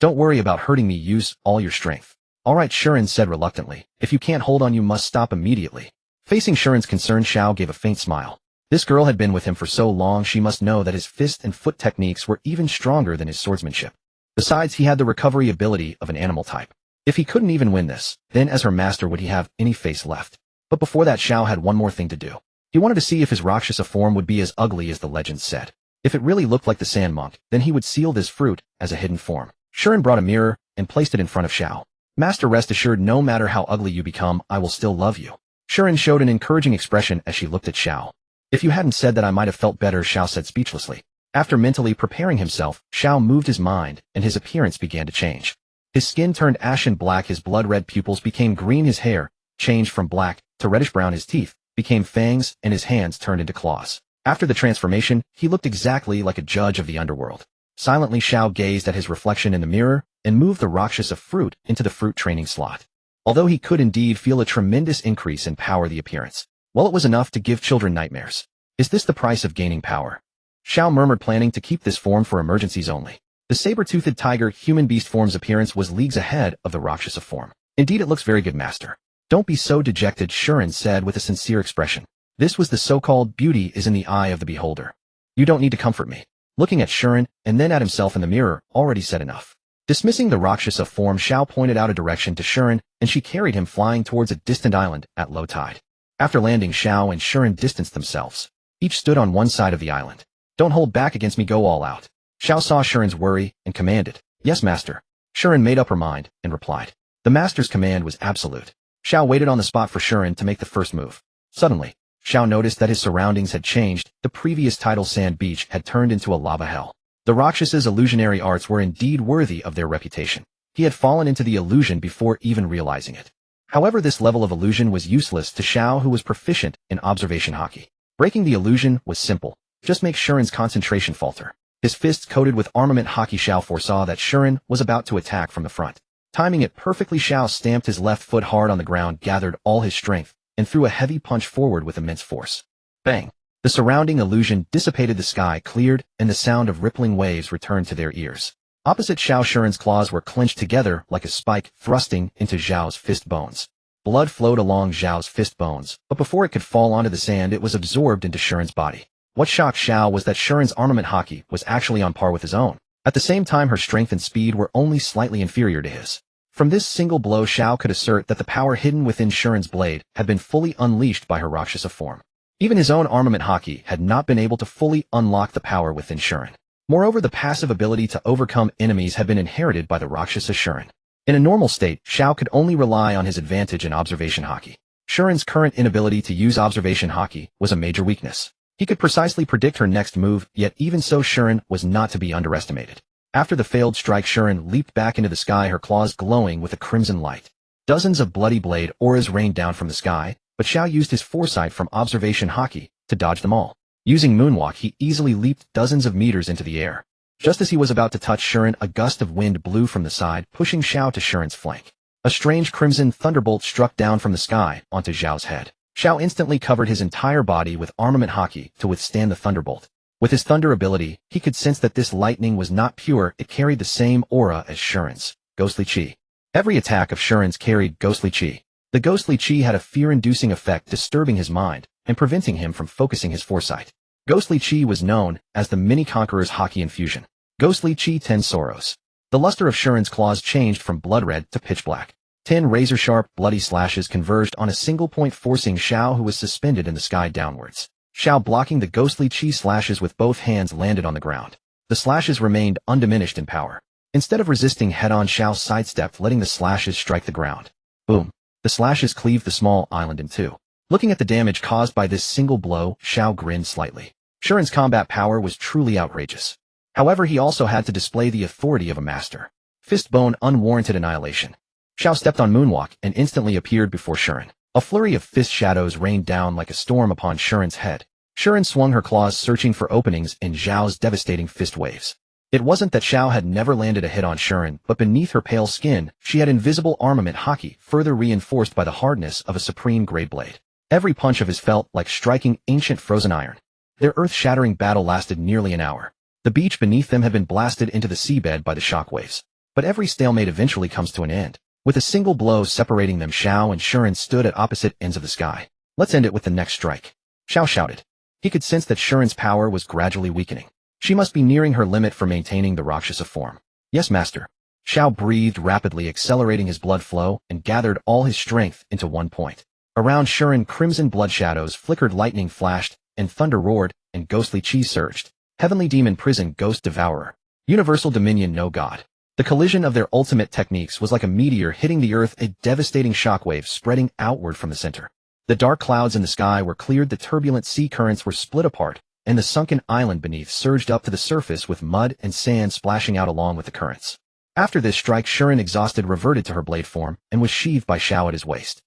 Speaker 1: Don't worry about hurting me, use all your strength. Alright, Shirin said reluctantly. If you can't hold on, you must stop immediately. Facing Shirin's concern, Xiao gave a faint smile. This girl had been with him for so long, she must know that his fist and foot techniques were even stronger than his swordsmanship. Besides, he had the recovery ability of an animal type. If he couldn't even win this, then as her master would he have any face left? But before that, Xiao had one more thing to do. He wanted to see if his Rakshasa form would be as ugly as the legend said. If it really looked like the sand monk, then he would seal this fruit as a hidden form. Shirin brought a mirror and placed it in front of Xiao. Master, rest assured, no matter how ugly you become, I will still love you. Shirin showed an encouraging expression as she looked at Xiao. If you hadn't said that, I might have felt better, Xiao said speechlessly. After mentally preparing himself, Xiao moved his mind, and his appearance began to change. His skin turned ashen black, his blood-red pupils became green, his hair changed from black to reddish-brown, his teeth became fangs, and his hands turned into claws. After the transformation, he looked exactly like a judge of the underworld. Silently, Xiao gazed at his reflection in the mirror and moved the Rakshasa fruit into the fruit training slot. Although he could indeed feel a tremendous increase in power, the appearance, well, it was enough to give children nightmares. Is this the price of gaining power? Xiao murmured, planning to keep this form for emergencies only. The saber-toothed tiger human beast form's appearance was leagues ahead of the Rakshasa form. Indeed, it looks very good, Master. Don't be so dejected, Shirin said with a sincere expression. This was the so-called beauty is in the eye of the beholder. You don't need to comfort me. Looking at Shirin and then at himself in the mirror already said enough. Dismissing the Rakshasa form, Xiao pointed out a direction to Shirin, and she carried him flying towards a distant island at low tide. After landing, Xiao and Shirin distanced themselves. Each stood on one side of the island. Don't hold back against me, go all out. Xiao saw Shirin's worry and commanded. Yes, Master. Shirin made up her mind and replied. The Master's command was absolute. Xiao waited on the spot for Shirin to make the first move. Suddenly, Xiao noticed that his surroundings had changed. The previous tidal sand beach had turned into a lava hell. The Rakshas's illusionary arts were indeed worthy of their reputation. He had fallen into the illusion before even realizing it. However, this level of illusion was useless to Xiao, who was proficient in observation haki. Breaking the illusion was simple. Just make Shirin's concentration falter. His fists coated with armament haki, Xiao foresaw that Shirin was about to attack from the front. Timing it perfectly, Xiao stamped his left foot hard on the ground, gathered all his strength, and threw a heavy punch forward with immense force. Bang! The surrounding illusion dissipated, the sky cleared, and the sound of rippling waves returned to their ears. Opposite Xiao, Shirin's claws were clenched together like a spike, thrusting into Zhao's fist bones. Blood flowed along Zhao's fist bones, but before it could fall onto the sand, it was absorbed into Shirin's body. What shocked Xiao was that Shirin's armament haki was actually on par with his own. At the same time, her strength and speed were only slightly inferior to his. From this single blow, Xiao could assert that the power hidden within Shuren's blade had been fully unleashed by her Rakshasa form. Even his own armament haki had not been able to fully unlock the power within Shuren. Moreover, the passive ability to overcome enemies had been inherited by the Rakshasa Shuren. In a normal state, Xiao could only rely on his advantage in observation haki. Shuren's current inability to use observation haki was a major weakness. He could precisely predict her next move, yet even so Shuren was not to be underestimated. After the failed strike, Shuren leaped back into the sky, her claws glowing with a crimson light. Dozens of bloody blade auras rained down from the sky, but Xiao used his foresight from observation haki to dodge them all. Using moonwalk, he easily leaped dozens of meters into the air. Just as he was about to touch Shuren, a gust of wind blew from the side, pushing Xiao to Shuren's flank. A strange crimson thunderbolt struck down from the sky onto Xiao's head. Xiao instantly covered his entire body with armament haki to withstand the thunderbolt. With his thunder ability, he could sense that this lightning was not pure, it carried the same aura as Shuren's, ghostly chi. Every attack of Shuren's carried ghostly chi. The ghostly chi had a fear-inducing effect, disturbing his mind and preventing him from focusing his foresight. Ghostly chi was known as the mini-conqueror's haki infusion. Ghostly chi 10 sorrows. The luster of Shuren's claws changed from blood red to pitch black. 10 razor-sharp, bloody slashes converged on a single point, forcing Xiao, who was suspended in the sky, downwards. Xiao, blocking the ghostly chi slashes with both hands, landed on the ground. The slashes remained undiminished in power. Instead of resisting head-on, Xiao sidestepped, letting the slashes strike the ground. Boom. The slashes cleaved the small island in two. Looking at the damage caused by this single blow, Xiao grinned slightly. Shuren's combat power was truly outrageous. However, he also had to display the authority of a master. Fistbone, unwarranted annihilation. Xiao stepped on moonwalk and instantly appeared before Shuren. A flurry of fist shadows rained down like a storm upon Shuren's head. Shuren swung her claws, searching for openings in Xiao's devastating fist waves. It wasn't that Xiao had never landed a hit on Shuren, but beneath her pale skin, she had invisible armament haki, further reinforced by the hardness of a supreme grade blade. Every punch of his felt like striking ancient frozen iron. Their earth-shattering battle lasted nearly an hour. The beach beneath them had been blasted into the seabed by the shockwaves. But every stalemate eventually comes to an end. With a single blow separating them, Xiao and Shuren stood at opposite ends of the sky. Let's end it with the next strike. Xiao shouted. He could sense that Shuren's power was gradually weakening. She must be nearing her limit for maintaining the Rakshasa form. Yes, master. Xiao breathed rapidly, accelerating his blood flow, and gathered all his strength into one point. Around Shuren, crimson blood shadows flickered, lightning flashed, and thunder roared, and ghostly chi surged. Heavenly Demon Prison, Ghost Devourer. Universal Dominion, No God. The collision of their ultimate techniques was like a meteor hitting the earth, a devastating shockwave spreading outward from the center. The dark clouds in the sky were cleared, the turbulent sea currents were split apart, and the sunken island beneath surged up to the surface with mud and sand splashing out along with the currents. After this strike, Shuren, exhausted, reverted to her blade form and was sheathed by Xiao at his waist.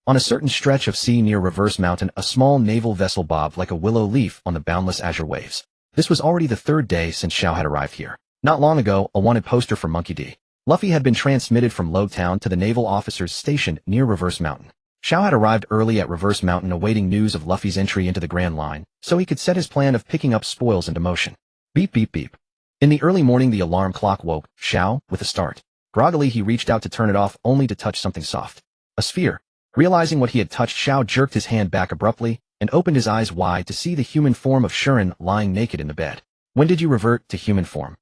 Speaker 1: On a certain stretch of sea near Reverse Mountain, a small naval vessel bobbed like a willow leaf on the boundless azure waves. This was already the third day since Xiao had arrived here. Not long ago, a wanted poster for Monkey D. Luffy had been transmitted from Log Town to the naval officers stationed near Reverse Mountain. Xiao had arrived early at Reverse Mountain, awaiting news of Luffy's entry into the Grand Line, so he could set his plan of picking up spoils into motion. Beep beep beep. In the early morning, the alarm clock woke Xiao with a start. Groggily, he reached out to turn it off, only to touch something soft. A sphere. Realizing what he had touched, Xiao jerked his hand back abruptly and opened his eyes wide to see the human form of Shuren lying naked in the bed. When did you revert to human form?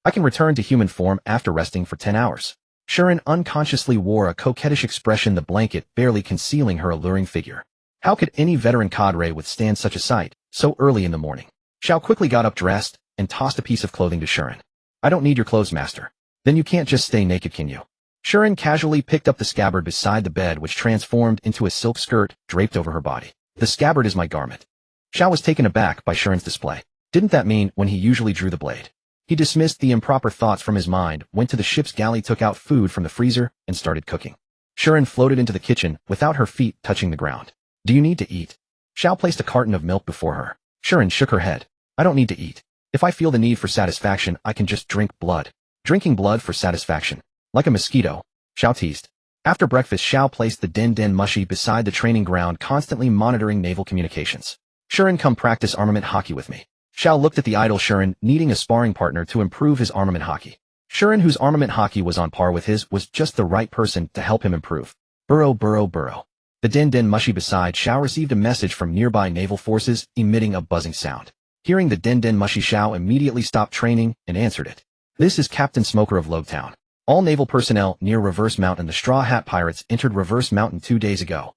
Speaker 1: I can return to human form after resting for 10 hours. Shuren unconsciously wore a coquettish expression, the blanket barely concealing her alluring figure. How could any veteran cadre withstand such a sight, so early in the morning? Xiao quickly got up, dressed, and tossed a piece of clothing to Shuren. I don't need your clothes, master. Then you can't just stay naked, can you? Shuren casually picked up the scabbard beside the bed, which transformed into a silk skirt draped over her body. The scabbard is my garment. Xiao was taken aback by Shuren's display. Didn't that mean when he usually drew the blade? He dismissed the improper thoughts from his mind, went to the ship's galley, took out food from the freezer, and started cooking. Shuren floated into the kitchen without her feet touching the ground. Do you need to eat? Xiao placed a carton of milk before her. Shuren shook her head. I don't need to eat. If I feel the need for satisfaction, I can just drink blood. Drinking blood for satisfaction. Like a mosquito. Xiao teased. After breakfast, Xiao placed the Den Den Mushi beside the training ground, constantly monitoring naval communications. Shuren, come practice armament haki with me. Xiao looked at the idle Shuren, needing a sparring partner to improve his armament haki. Shuren, whose armament haki was on par with his, was just the right person to help him improve. Burrow, burrow, burrow. The Den Den Mushi beside Xiao received a message from nearby naval forces, emitting a buzzing sound. Hearing the Den Den Mushi, Xiao immediately stopped training and answered it. This is Captain Smoker of Logtown. All naval personnel near Reverse Mountain. The Straw Hat Pirates entered Reverse Mountain 2 days ago.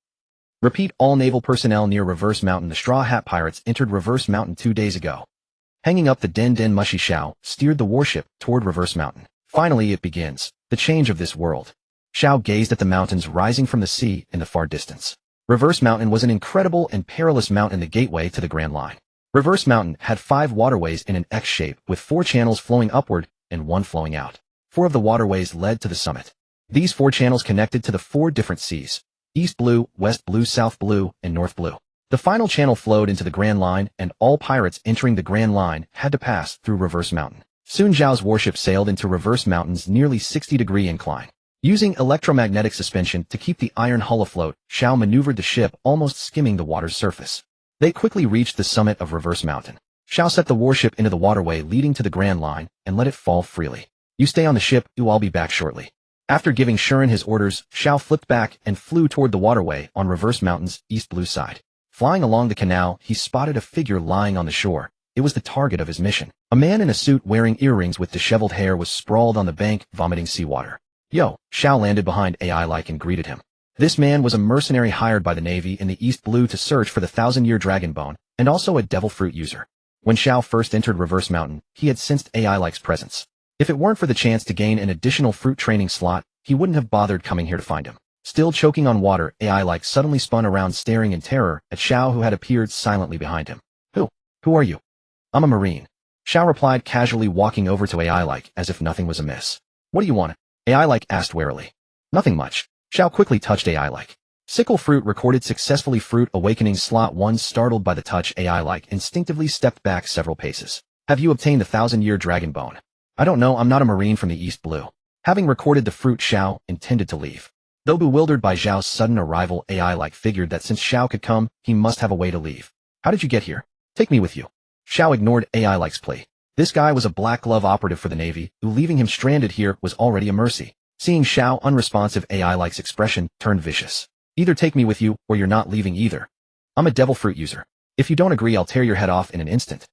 Speaker 1: Repeat, all naval personnel near Reverse Mountain. The Straw Hat Pirates entered Reverse Mountain 2 days ago. Hanging up the Den Den Mushy, Xiao steered the warship toward Reverse Mountain. Finally it begins, the change of this world. Xiao gazed at the mountains rising from the sea in the far distance. Reverse Mountain was an incredible and perilous mountain, the gateway to the Grand Line. Reverse Mountain had 5 waterways in an X shape with 4 channels flowing upward and 1 flowing out. 4 of the waterways led to the summit. These 4 channels connected to the 4 different seas: East Blue, West Blue, South Blue, and North Blue. The final channel flowed into the Grand Line, and all pirates entering the Grand Line had to pass through Reverse Mountain. Soon Zhao's warship sailed into Reverse Mountain's nearly 60-degree incline. Using electromagnetic suspension to keep the iron hull afloat, Xiao maneuvered the ship, almost skimming the water's surface. They quickly reached the summit of Reverse Mountain. Xiao set the warship into the waterway leading to the Grand Line and let it fall freely. "You stay on the ship, I'll be back shortly." After giving Shuren his orders, Xiao flipped back and flew toward the waterway on Reverse Mountain's East Blue side. Flying along the canal, he spotted a figure lying on the shore. It was the target of his mission. A man in a suit wearing earrings with disheveled hair was sprawled on the bank, vomiting seawater. "Yo!" Xiao landed behind AI-like and greeted him. This man was a mercenary hired by the Navy in the East Blue to search for the 1,000-year dragon bone, and also a devil fruit user. When Xiao first entered Reverse Mountain, he had sensed AI-like's presence. If it weren't for the chance to gain an additional fruit training slot, he wouldn't have bothered coming here to find him. Still choking on water, AI-like suddenly spun around, staring in terror at Xiao, who had appeared silently behind him. Who are you?" "I'm a Marine," Xiao replied casually, walking over to AI-like as if nothing was amiss. "What do you want?" AI-like asked warily. "Nothing much." Xiao quickly touched AI-like. Sickle fruit recorded successfully. Fruit awakening slot 1. Startled by the touch, AI-like instinctively stepped back several paces. "Have you obtained the 1,000-year dragon bone?" "I don't know, I'm not a Marine from the East Blue." Having recorded the fruit, Xiao intended to leave. Though bewildered by Zhao's sudden arrival, AI-like figured that since Xiao could come, he must have a way to leave. "How did you get here? Take me with you." Xiao ignored AI-like's plea. This guy was a black glove operative for the Navy, who leaving him stranded here was already a mercy. Seeing Xiao unresponsive, AI-like's expression turned vicious. "Either take me with you, or you're not leaving either. I'm a devil fruit user. If you don't agree, I'll tear your head off in an instant."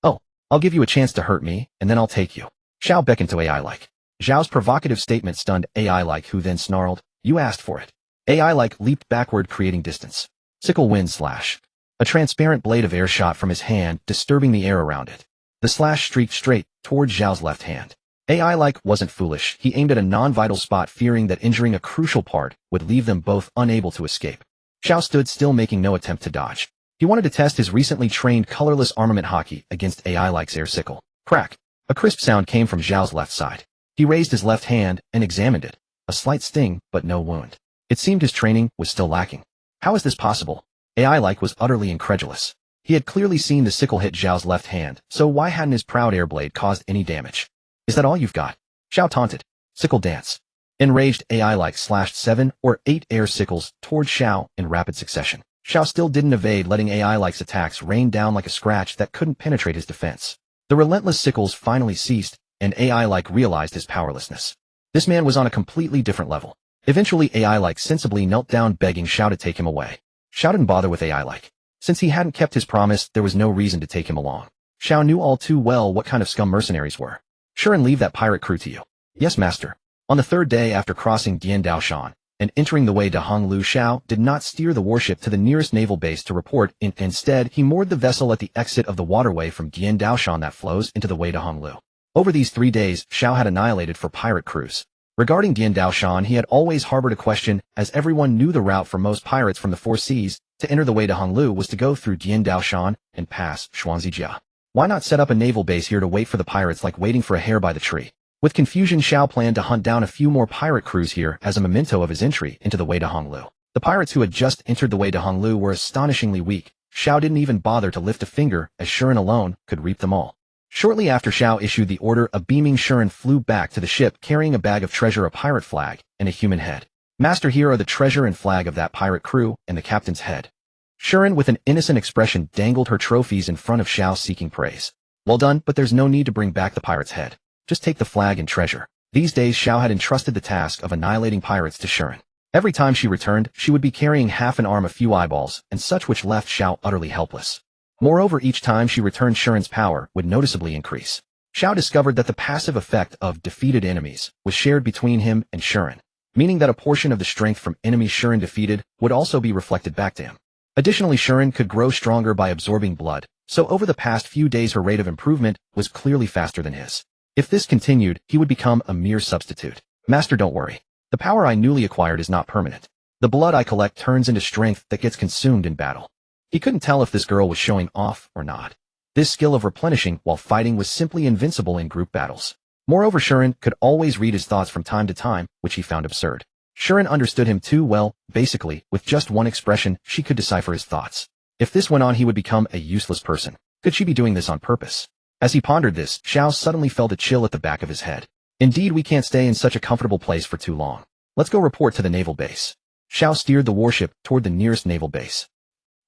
Speaker 1: "Oh, I'll give you a chance to hurt me, and then I'll take you." Xiao beckoned to AI-like. Zhao's provocative statement stunned AI-like, who then snarled, "You asked for it." AI-like leaped backward, creating distance. Sickle wind slash. A transparent blade of air shot from his hand, disturbing the air around it. The slash streaked straight toward Zhao's left hand. AI-like wasn't foolish. He aimed at a non-vital spot, fearing that injuring a crucial part would leave them both unable to escape. Xiao stood still, making no attempt to dodge. He wanted to test his recently trained colorless armament hockey against AI-like's air sickle. Crack! A crisp sound came from Zhao's left side. He raised his left hand and examined it. A slight sting, but no wound. It seemed his training was still lacking. How is this possible? AI-like was utterly incredulous. He had clearly seen the sickle hit Zhao's left hand, so why hadn't his proud air blade caused any damage? "Is that all you've got?" Xiao taunted. Sickle dance. Enraged, AI-like slashed 7 or 8 air sickles toward Xiao in rapid succession. Xiao still didn't evade, letting AI-like's attacks rain down like a scratch that couldn't penetrate his defense. The relentless sickles finally ceased, and AI-like realized his powerlessness. This man was on a completely different level. Eventually, AI-like sensibly knelt down, begging Xiao to take him away. Xiao didn't bother with AI-like. Since he hadn't kept his promise, there was no reason to take him along. Xiao knew all too well what kind of scum mercenaries were. "Sure, and leave that pirate crew to you." "Yes, master." On the 3rd day after crossing Dian Daoshan and entering the Wei de Honglu, Xiao did not steer the warship to the nearest naval base to report. Instead, he moored the vessel at the exit of the waterway from Dian Daoshan that flows into the Wei de Honglu. Over these 3 days, Xiao had annihilated 4 pirate crews. Regarding Dian Daoshan, he had always harbored a question, as everyone knew the route for most pirates from the 4 seas to enter the Wei de Honglu was to go through Dian Daoshan and pass Xuanzijia. Why not set up a naval base here to wait for the pirates, like waiting for a hare by the tree? With confusion, Xiao planned to hunt down a few more pirate crews here as a memento of his entry into the Wei de Honglu. The pirates who had just entered the Wei de Honglu were astonishingly weak. Xiao didn't even bother to lift a finger, as Shuren alone could reap them all. Shortly after Xiao issued the order, a beaming Shuren flew back to the ship carrying a bag of treasure, a pirate flag, and a human head. "Master, here are the treasure and flag of that pirate crew and the captain's head." Shuren, with an innocent expression, dangled her trophies in front of Xiao, seeking praise. "Well done, but there's no need to bring back the pirate's head. Just take the flag and treasure." These days, Xiao had entrusted the task of annihilating pirates to Shuren. Every time she returned, she would be carrying half an arm, a few eyeballs, and such, which left Xiao utterly helpless. Moreover, each time she returned, Shuren's power would noticeably increase. Xiao discovered that the passive effect of defeated enemies was shared between him and Shuren, meaning that a portion of the strength from enemies Shuren defeated would also be reflected back to him. Additionally, Shuren could grow stronger by absorbing blood, so over the past few days her rate of improvement was clearly faster than his. If this continued, he would become a mere substitute. Master, don't worry. The power I newly acquired is not permanent. The blood I collect turns into strength that gets consumed in battle. He couldn't tell if this girl was showing off or not. This skill of replenishing while fighting was simply invincible in group battles. Moreover, Shuren could always read his thoughts from time to time, which he found absurd. Shuren understood him too well. Basically, with just one expression, she could decipher his thoughts. If this went on, he would become a useless person. Could she be doing this on purpose? As he pondered this, Xiao suddenly felt a chill at the back of his head. Indeed, we can't stay in such a comfortable place for too long. Let's go report to the naval base. Xiao steered the warship toward the nearest naval base.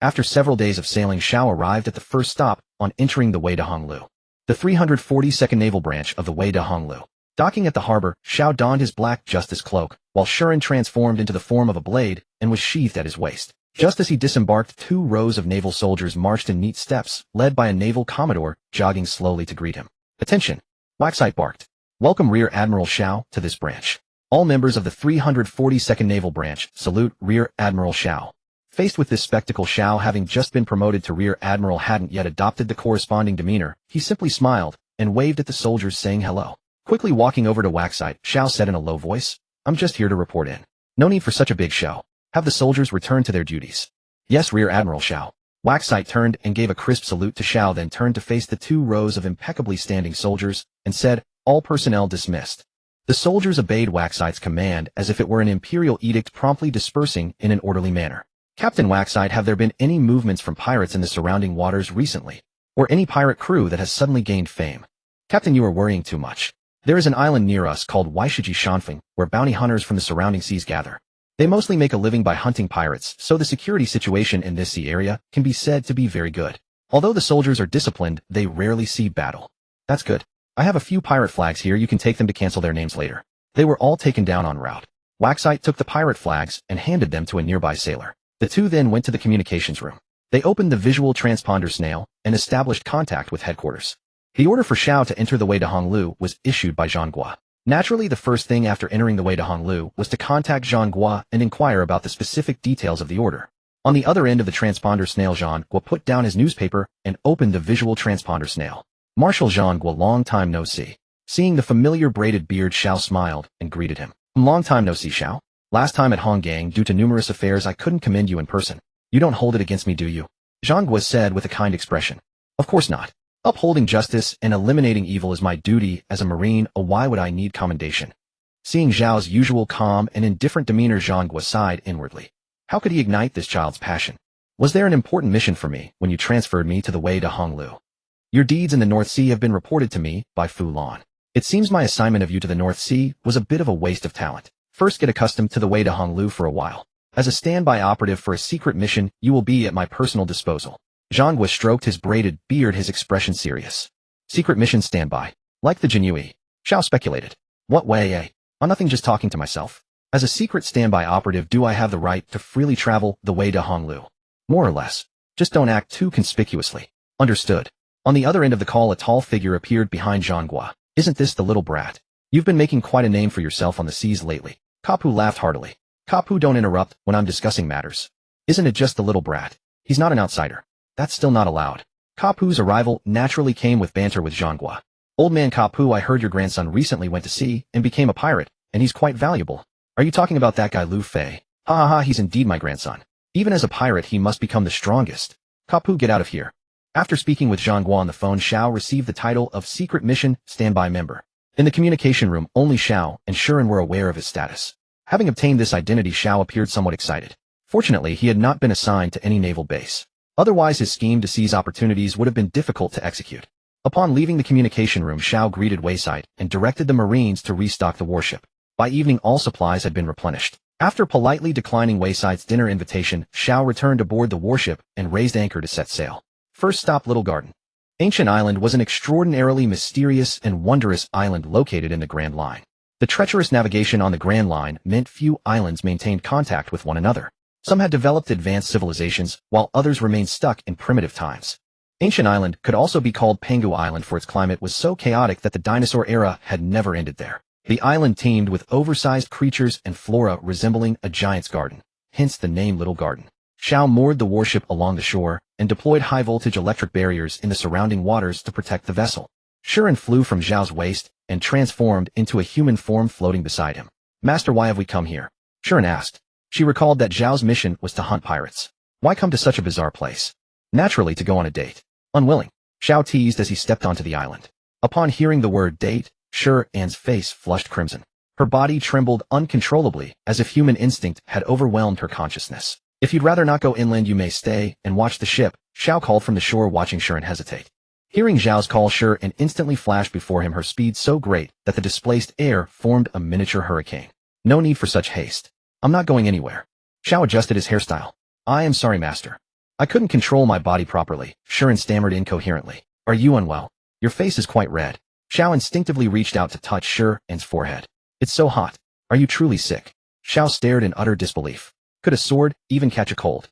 Speaker 1: After several days of sailing, Xiao arrived at the first stop on entering the Wei de Honglu, the 342nd Naval Branch of the Wei de Honglu. Docking at the harbor, Xiao donned his black justice cloak, while Shuren transformed into the form of a blade and was sheathed at his waist. Just as he disembarked, 2 rows of naval soldiers marched in neat steps, led by a naval commodore, jogging slowly to greet him. Attention! Waxite barked. Welcome Rear Admiral Xiao to this branch. All members of the 342nd Naval Branch salute Rear Admiral Xiao. Faced with this spectacle, Xiao, having just been promoted to Rear Admiral, hadn't yet adopted the corresponding demeanor. He simply smiled and waved at the soldiers, saying hello. Quickly walking over to Waxite, Xiao said in a low voice, I'm just here to report in. No need for such a big show. Have the soldiers return to their duties. Yes, Rear Admiral Xiao. Waxite turned and gave a crisp salute to Xiao, then turned to face the 2 rows of impeccably standing soldiers and said, all personnel dismissed. The soldiers obeyed Waxite's command as if it were an imperial edict, promptly dispersing in an orderly manner. Captain Waxite, have there been any movements from pirates in the surrounding waters recently? Or any pirate crew that has suddenly gained fame? Captain, you are worrying too much. There is an island near us called Waishiji Shanfeng, where bounty hunters from the surrounding seas gather. They mostly make a living by hunting pirates, so the security situation in this sea area can be said to be very good. Although the soldiers are disciplined, they rarely see battle. That's good. I have a few pirate flags here, you can take them to cancel their names later. They were all taken down en route. Waxite took the pirate flags and handed them to a nearby sailor. The 2 then went to the communications room. They opened the visual transponder snail and established contact with headquarters. The order for Xiao to enter the Wei de Honglu was issued by Zhang Gua. Naturally, the first thing after entering the Wei de Honglu was to contact Zhang Gua and inquire about the specific details of the order. On the other end of the transponder snail, Zhang Gua put down his newspaper and opened the visual transponder snail. Marshal Zhang Gua, long time no see. Seeing the familiar braided beard, Xiao smiled and greeted him. Long time no see, Xiao. Last time at Honggang, due to numerous affairs, I couldn't commend you in person. You don't hold it against me, do you? Zhang Gua said with a kind expression. Of course not. Upholding justice and eliminating evil is my duty as a Marine, why would I need commendation? Seeing Zhao's usual calm and indifferent demeanor, Zhang Gua sighed inwardly. How could he ignite this child's passion? Was there an important mission for me when you transferred me to the Wei de Honglu? Your deeds in the North Sea have been reported to me by Fu Lan. It seems my assignment of you to the North Sea was a bit of a waste of talent. First, get accustomed to the Wei de Honglu for a while. As a standby operative for a secret mission, you will be at my personal disposal. Zhang Gua stroked his braided beard, his expression serious. Secret mission standby. Like the Jinui. Xiao speculated. What way, eh? I'm nothing, just talking to myself. As a secret standby operative, do I have the right to freely travel the Wei de Honglu? More or less. Just don't act too conspicuously. Understood. On the other end of the call, a tall figure appeared behind Zhang Gua. Isn't this the little brat? You've been making quite a name for yourself on the seas lately. Kapu laughed heartily. Kapu, don't interrupt when I'm discussing matters. Isn't it just the little brat? He's not an outsider. That's still not allowed. Kapu's arrival naturally came with banter with Zhang Gua. Old man Kapu, I heard your grandson recently went to sea and became a pirate, and he's quite valuable. Are you talking about that guy Lu Fei? Ha ha ha, he's indeed my grandson. Even as a pirate, he must become the strongest. Kapu, get out of here. After speaking with Zhang Gua on the phone, Xiao received the title of Secret Mission Standby Member. In the communication room, only Xiao and Shuren were aware of his status. Having obtained this identity, Xiao appeared somewhat excited. Fortunately, he had not been assigned to any naval base. Otherwise, his scheme to seize opportunities would have been difficult to execute. Upon leaving the communication room, Xiao greeted Wayside and directed the Marines to restock the warship. By evening, all supplies had been replenished. After politely declining Wayside's dinner invitation, Xiao returned aboard the warship and raised anchor to set sail. First stop, Little Garden. Ancient Island was an extraordinarily mysterious and wondrous island located in the Grand Line. The treacherous navigation on the Grand Line meant few islands maintained contact with one another. Some had developed advanced civilizations, while others remained stuck in primitive times. Ancient Island could also be called Pangaea Island for its climate was so chaotic that the dinosaur era had never ended there. The island teemed with oversized creatures and flora resembling a giant's garden, hence the name Little Garden. Xiao moored the warship along the shore and deployed high-voltage electric barriers in the surrounding waters to protect the vessel. Shiren flew from Zhao's waist and transformed into a human form floating beside him. Master, why have we come here? Shiren asked. She recalled that Zhao's mission was to hunt pirates. Why come to such a bizarre place? Naturally, to go on a date. Unwilling, Xiao teased as he stepped onto the island. Upon hearing the word date, Shiren's face flushed crimson. Her body trembled uncontrollably as if human instinct had overwhelmed her consciousness. If you'd rather not go inland, you may stay and watch the ship, Xiao called from the shore, watching Shiren hesitate. Hearing Zhao's call, Shiren instantly flashed before him, her speed so great that the displaced air formed a miniature hurricane. No need for such haste. I'm not going anywhere. Xiao adjusted his hairstyle. I am sorry, master. I couldn't control my body properly, Shiren stammered incoherently. Are you unwell? Your face is quite red. Xiao instinctively reached out to touch Shiren's forehead. It's so hot. Are you truly sick? Xiao stared in utter disbelief. Could a sword even catch a cold?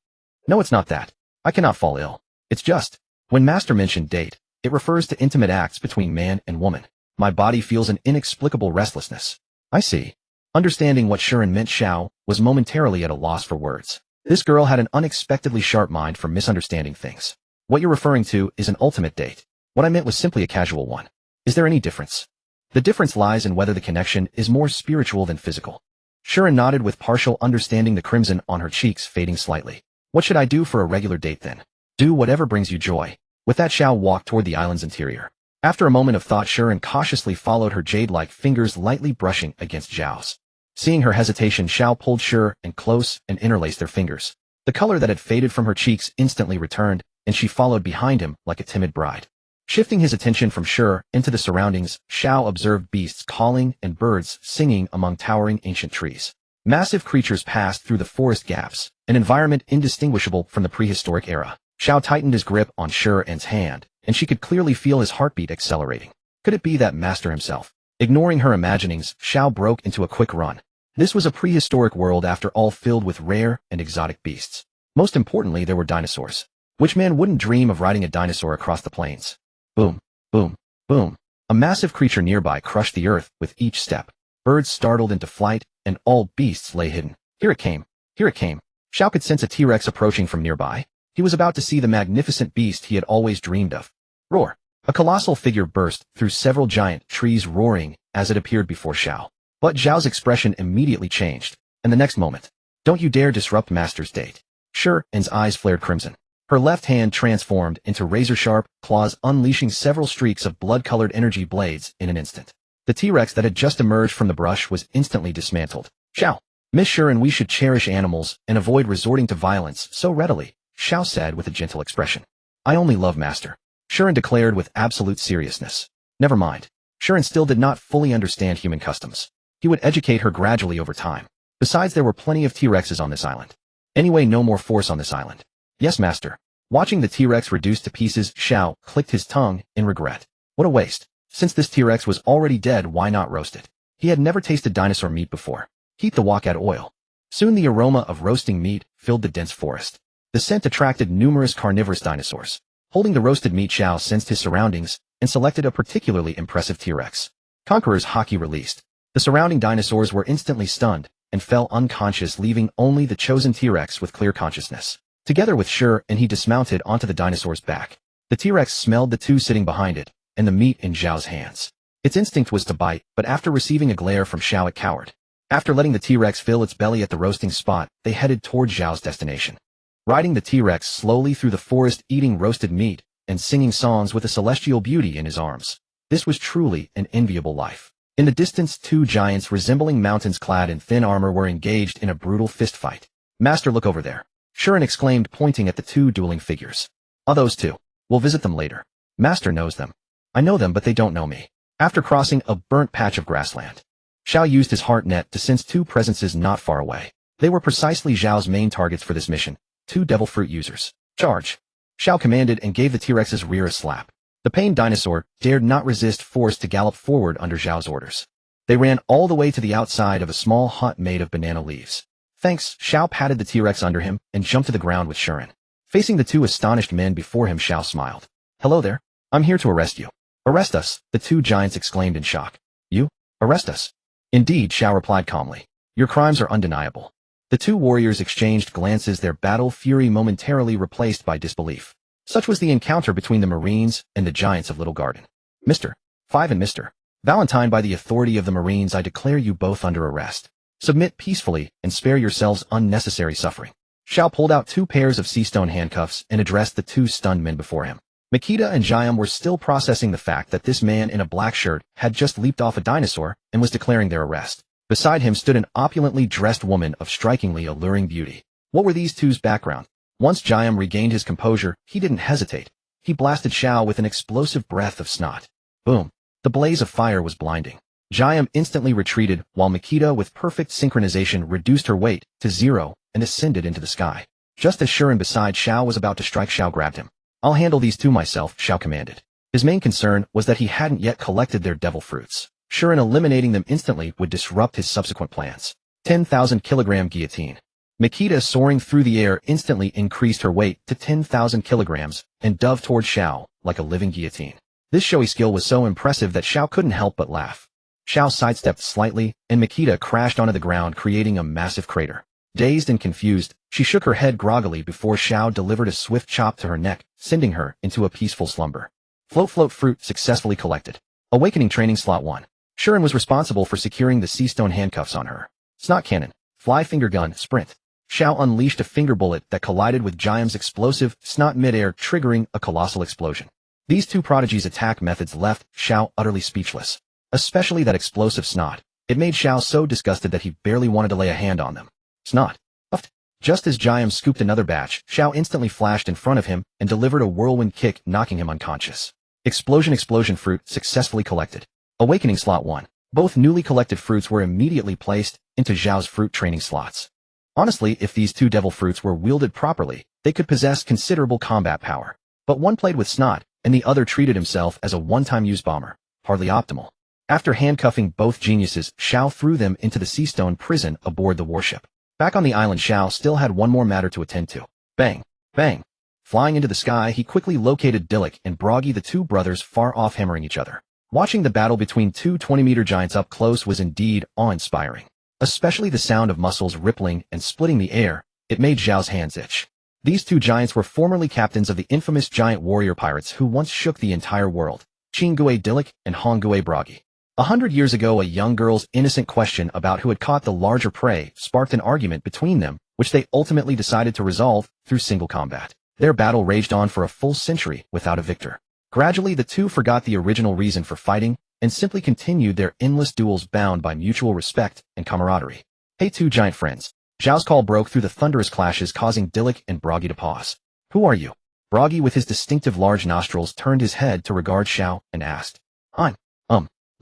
Speaker 1: No, it's not that. I cannot fall ill. It's just, when master mentioned date, it refers to intimate acts between man and woman. My body feels an inexplicable restlessness. I see. Understanding what Shiren meant, Xiao was momentarily at a loss for words. This girl had an unexpectedly sharp mind for misunderstanding things. What you're referring to is an ultimate date. What I meant was simply a casual one. Is there any difference? The difference lies in whether the connection is more spiritual than physical. Shiren nodded with partial understanding, the crimson on her cheeks fading slightly. What should I do for a regular date then? Do whatever brings you joy. With that, Xiao walked toward the island's interior. After a moment of thought, Shiren cautiously followed, her jade-like fingers lightly brushing against Zhao's. Seeing her hesitation, Xiao pulled Shiren close and interlaced their fingers. The color that had faded from her cheeks instantly returned, and she followed behind him like a timid bride. Shifting his attention from Shiren into the surroundings, Xiao observed beasts calling and birds singing among towering ancient trees. Massive creatures passed through the forest gaps, an environment indistinguishable from the prehistoric era. Xiao tightened his grip on Shiren's hand, and she could clearly feel his heartbeat accelerating. Could it be that master himself? Ignoring her imaginings, Xiao broke into a quick run. This was a prehistoric world after all, filled with rare and exotic beasts. Most importantly, there were dinosaurs. Which man wouldn't dream of riding a dinosaur across the plains? Boom, boom, boom. A massive creature nearby crushed the earth with each step. Birds startled into flight, and all beasts lay hidden. Here it came. Here it came. Xiao could sense a T-Rex approaching from nearby. He was about to see the magnificent beast he had always dreamed of. Roar. A colossal figure burst through several giant trees, roaring as it appeared before Xiao. But Zhao's expression immediately changed, and the next moment, don't you dare disrupt master's date. Shiren's eyes flared crimson. Her left hand transformed into razor-sharp claws, unleashing several streaks of blood-colored energy blades in an instant. The T-Rex that had just emerged from the brush was instantly dismantled. Xiao, Miss Shiren, we should cherish animals and avoid resorting to violence so readily, Xiao said with a gentle expression. I only love master, Shiren declared with absolute seriousness. Never mind. Shiren still did not fully understand human customs. He would educate her gradually over time. Besides, there were plenty of T-Rexes on this island. Anyway, no more force on this island. Yes, master. Watching the T-Rex reduced to pieces, Xiao clicked his tongue in regret. What a waste. Since this T-Rex was already dead, why not roast it? He had never tasted dinosaur meat before. Heat the wok, add oil. Soon the aroma of roasting meat filled the dense forest. The scent attracted numerous carnivorous dinosaurs. Holding the roasted meat, Xiao sensed his surroundings and selected a particularly impressive T-Rex. Conqueror's Haki released. The surrounding dinosaurs were instantly stunned and fell unconscious, leaving only the chosen T-Rex with clear consciousness. Together with Shiren, he dismounted onto the dinosaur's back. The T-Rex smelled the two sitting behind it, and the meat in Zhao's hands. Its instinct was to bite, but after receiving a glare from Xiao, it cowered. After letting the T-Rex fill its belly at the roasting spot, they headed toward Zhao's destination. Riding the T-Rex slowly through the forest, eating roasted meat, and singing songs with a celestial beauty in his arms. This was truly an enviable life. In the distance, two giants resembling mountains clad in thin armor were engaged in a brutal fistfight. Master, look over there, Shiren exclaimed, pointing at the two dueling figures. Ah, those two. We'll visit them later. Master knows them. I know them, but they don't know me. After crossing a burnt patch of grassland, Xiao used his heart net to sense two presences not far away. They were precisely Zhao's main targets for this mission, two devil fruit users. Charge! Xiao commanded and gave the T-Rex's rear a slap. The pained dinosaur dared not resist, forced to gallop forward under Zhao's orders. They ran all the way to the outside of a small hut made of banana leaves. Thanks, Xiao patted the T-Rex under him and jumped to the ground with Shiren. Facing the two astonished men before him, Xiao smiled. Hello there. I'm here to arrest you. Arrest us, the two giants exclaimed in shock. You? Arrest us? Indeed, Xiao replied calmly. Your crimes are undeniable. The two warriors exchanged glances, their battle fury momentarily replaced by disbelief. Such was the encounter between the Marines and the giants of Little Garden. Mr. Five and Mr. Valentine, by the authority of the Marines, I declare you both under arrest. Submit peacefully and spare yourselves unnecessary suffering. Xiao pulled out 2 pairs of sea stone handcuffs and addressed the 2 stunned men before him. Makita and Jiam were still processing the fact that this man in a black shirt had just leaped off a dinosaur and was declaring their arrest. Beside him stood an opulently dressed woman of strikingly alluring beauty. What were these two's background? Once Jiam regained his composure, he didn't hesitate. He blasted Xiao with an explosive breath of snot. Boom. The blaze of fire was blinding. Jiam instantly retreated, while Makita with perfect synchronization reduced her weight to 0 and ascended into the sky. Just as Shuren beside Xiao was about to strike, Xiao grabbed him. I'll handle these two myself, Xiao commanded. His main concern was that he hadn't yet collected their devil fruits. Shuren eliminating them instantly would disrupt his subsequent plans. 10,000 kilogram guillotine. Makita, soaring through the air, instantly increased her weight to 10,000 kilograms and dove toward Xiao like a living guillotine. This showy skill was so impressive that Xiao couldn't help but laugh. Xiao sidestepped slightly, and Makita crashed onto the ground, creating a massive crater. Dazed and confused, she shook her head groggily before Xiao delivered a swift chop to her neck, sending her into a peaceful slumber. Float fruit successfully collected. Awakening training slot 1. Shuren was responsible for securing the sea stone handcuffs on her. Snot cannon, fly finger gun, sprint. Xiao unleashed a finger bullet that collided with Jiam's explosive snot midair, triggering a colossal explosion. These two prodigies' attack methods left Xiao utterly speechless. Especially that explosive snot. It made Xiao so disgusted that he barely wanted to lay a hand on them. Snot. Puffed. Just as Jiam scooped another batch, Xiao instantly flashed in front of him and delivered a whirlwind kick, knocking him unconscious. Explosion fruit successfully collected. Awakening slot 1. Both newly collected fruits were immediately placed into Zhao's fruit training slots. Honestly, if these 2 devil fruits were wielded properly, they could possess considerable combat power. But one played with snot, and the other treated himself as a one-time use bomber. Hardly optimal. After handcuffing both geniuses, Xiao threw them into the sea stone prison aboard the warship. Back on the island, Xiao still had one more matter to attend to. Bang! Bang! Flying into the sky, he quickly located Dilek and Broggy, the 2 brothers, far off, hammering each other. Watching the battle between 2 20-meter giants up close was indeed awe-inspiring. Especially the sound of muscles rippling and splitting the air, it made Zhao's hands itch. These 2 giants were formerly captains of the infamous giant warrior pirates who once shook the entire world. Chingue Dilek and Hongue Broggy. 100 years ago, a young girl's innocent question about who had caught the larger prey sparked an argument between them, which they ultimately decided to resolve through single combat. Their battle raged on for a full century without a victor. Gradually, the 2 forgot the original reason for fighting and simply continued their endless duels, bound by mutual respect and camaraderie. Hey, 2 giant friends. Zhao's call broke through the thunderous clashes, causing Dilek and Broggy to pause. Who are you? Broggy, with his distinctive large nostrils, turned his head to regard Xiao and asked. I'm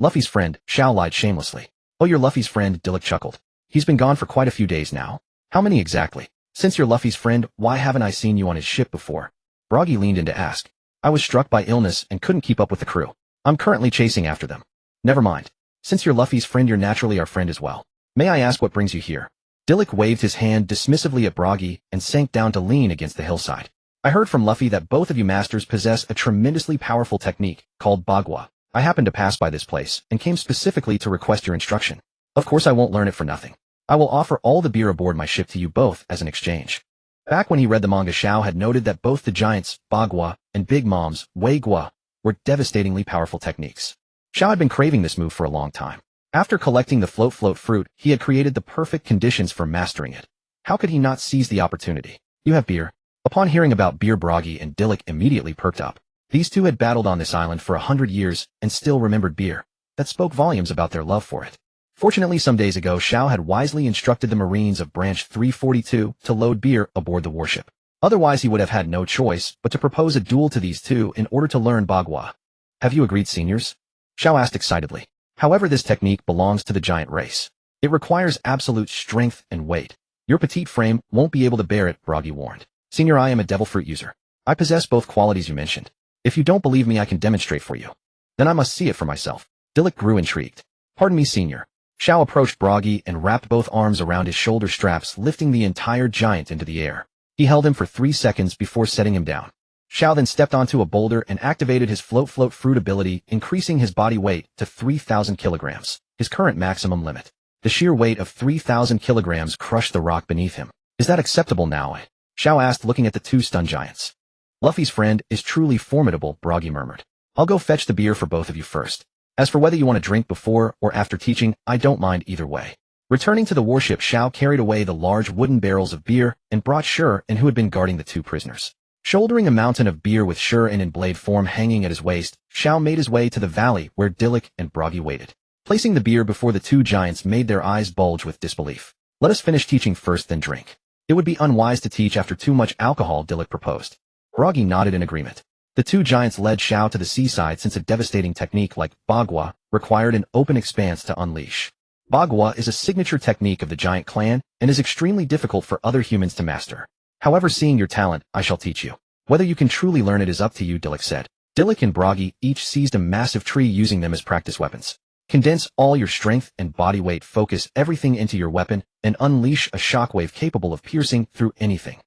Speaker 1: Luffy's friend, Xiao lied shamelessly. Oh, you're Luffy's friend, Dilek chuckled. He's been gone for quite a few days now. How many exactly? Since you're Luffy's friend, why haven't I seen you on his ship before? Broggy leaned in to ask. I was struck by illness and couldn't keep up with the crew. I'm currently chasing after them. Never mind. Since you're Luffy's friend, you're naturally our friend as well. May I ask what brings you here? Dilek waved his hand dismissively at Broggy and sank down to lean against the hillside. I heard from Luffy that both of you masters possess a tremendously powerful technique called Bagua. I happened to pass by this place and came specifically to request your instruction. Of course, I won't learn it for nothing. I will offer all the beer aboard my ship to you both as an exchange. Back when he read the manga, Xiao had noted that both the giants, Bagua, and Big Mom's, Wei Gua, were devastatingly powerful techniques. Xiao had been craving this move for a long time. After collecting the float fruit, he had created the perfect conditions for mastering it. How could he not seize the opportunity? You have beer. Upon hearing about beer, Broggy and Dilek immediately perked up. These 2 had battled on this island for 100 years and still remembered beer. That spoke volumes about their love for it. Fortunately, some days ago, Xiao had wisely instructed the Marines of Branch 342 to load beer aboard the warship. Otherwise, he would have had no choice but to propose a duel to these 2 in order to learn Bagua. Have you agreed, seniors? Xiao asked excitedly. However, this technique belongs to the giant race. It requires absolute strength and weight. Your petite frame won't be able to bear it, Broggy warned. Senior, I am a devil fruit user. I possess both qualities you mentioned. If you don't believe me, I can demonstrate for you. Then I must see it for myself. Dilek grew intrigued. Pardon me, senior. Xiao approached Broggy and wrapped both arms around his shoulder straps, lifting the entire giant into the air. He held him for 3 seconds before setting him down. Xiao then stepped onto a boulder and activated his float fruit ability, increasing his body weight to 3,000 kilograms, his current maximum limit. The sheer weight of 3,000 kilograms crushed the rock beneath him. Is that acceptable now? Xiao asked, looking at the two stun giants. Luffy's friend is truly formidable, Broggy murmured. I'll go fetch the beer for both of you first. As for whether you want to drink before or after teaching, I don't mind either way. Returning to the warship, Xiao carried away the large wooden barrels of beer and brought Shi-In, who had been guarding the two prisoners. Shouldering a mountain of beer with Shi-In in blade form hanging at his waist, Xiao made his way to the valley where Dilek and Broggy waited. Placing the beer before the two giants made their eyes bulge with disbelief. Let us finish teaching first, then drink. It would be unwise to teach after too much alcohol, Dilek proposed. Broggy nodded in agreement. The two giants led Xiao to the seaside since a devastating technique like Bagua required an open expanse to unleash. Bagua is a signature technique of the giant clan and is extremely difficult for other humans to master. However, seeing your talent, I shall teach you. Whether you can truly learn it is up to you, Dilek said. Dilek and Broggy each seized a massive tree, using them as practice weapons. Condense all your strength and body weight, focus everything into your weapon, and unleash a shockwave capable of piercing through anything.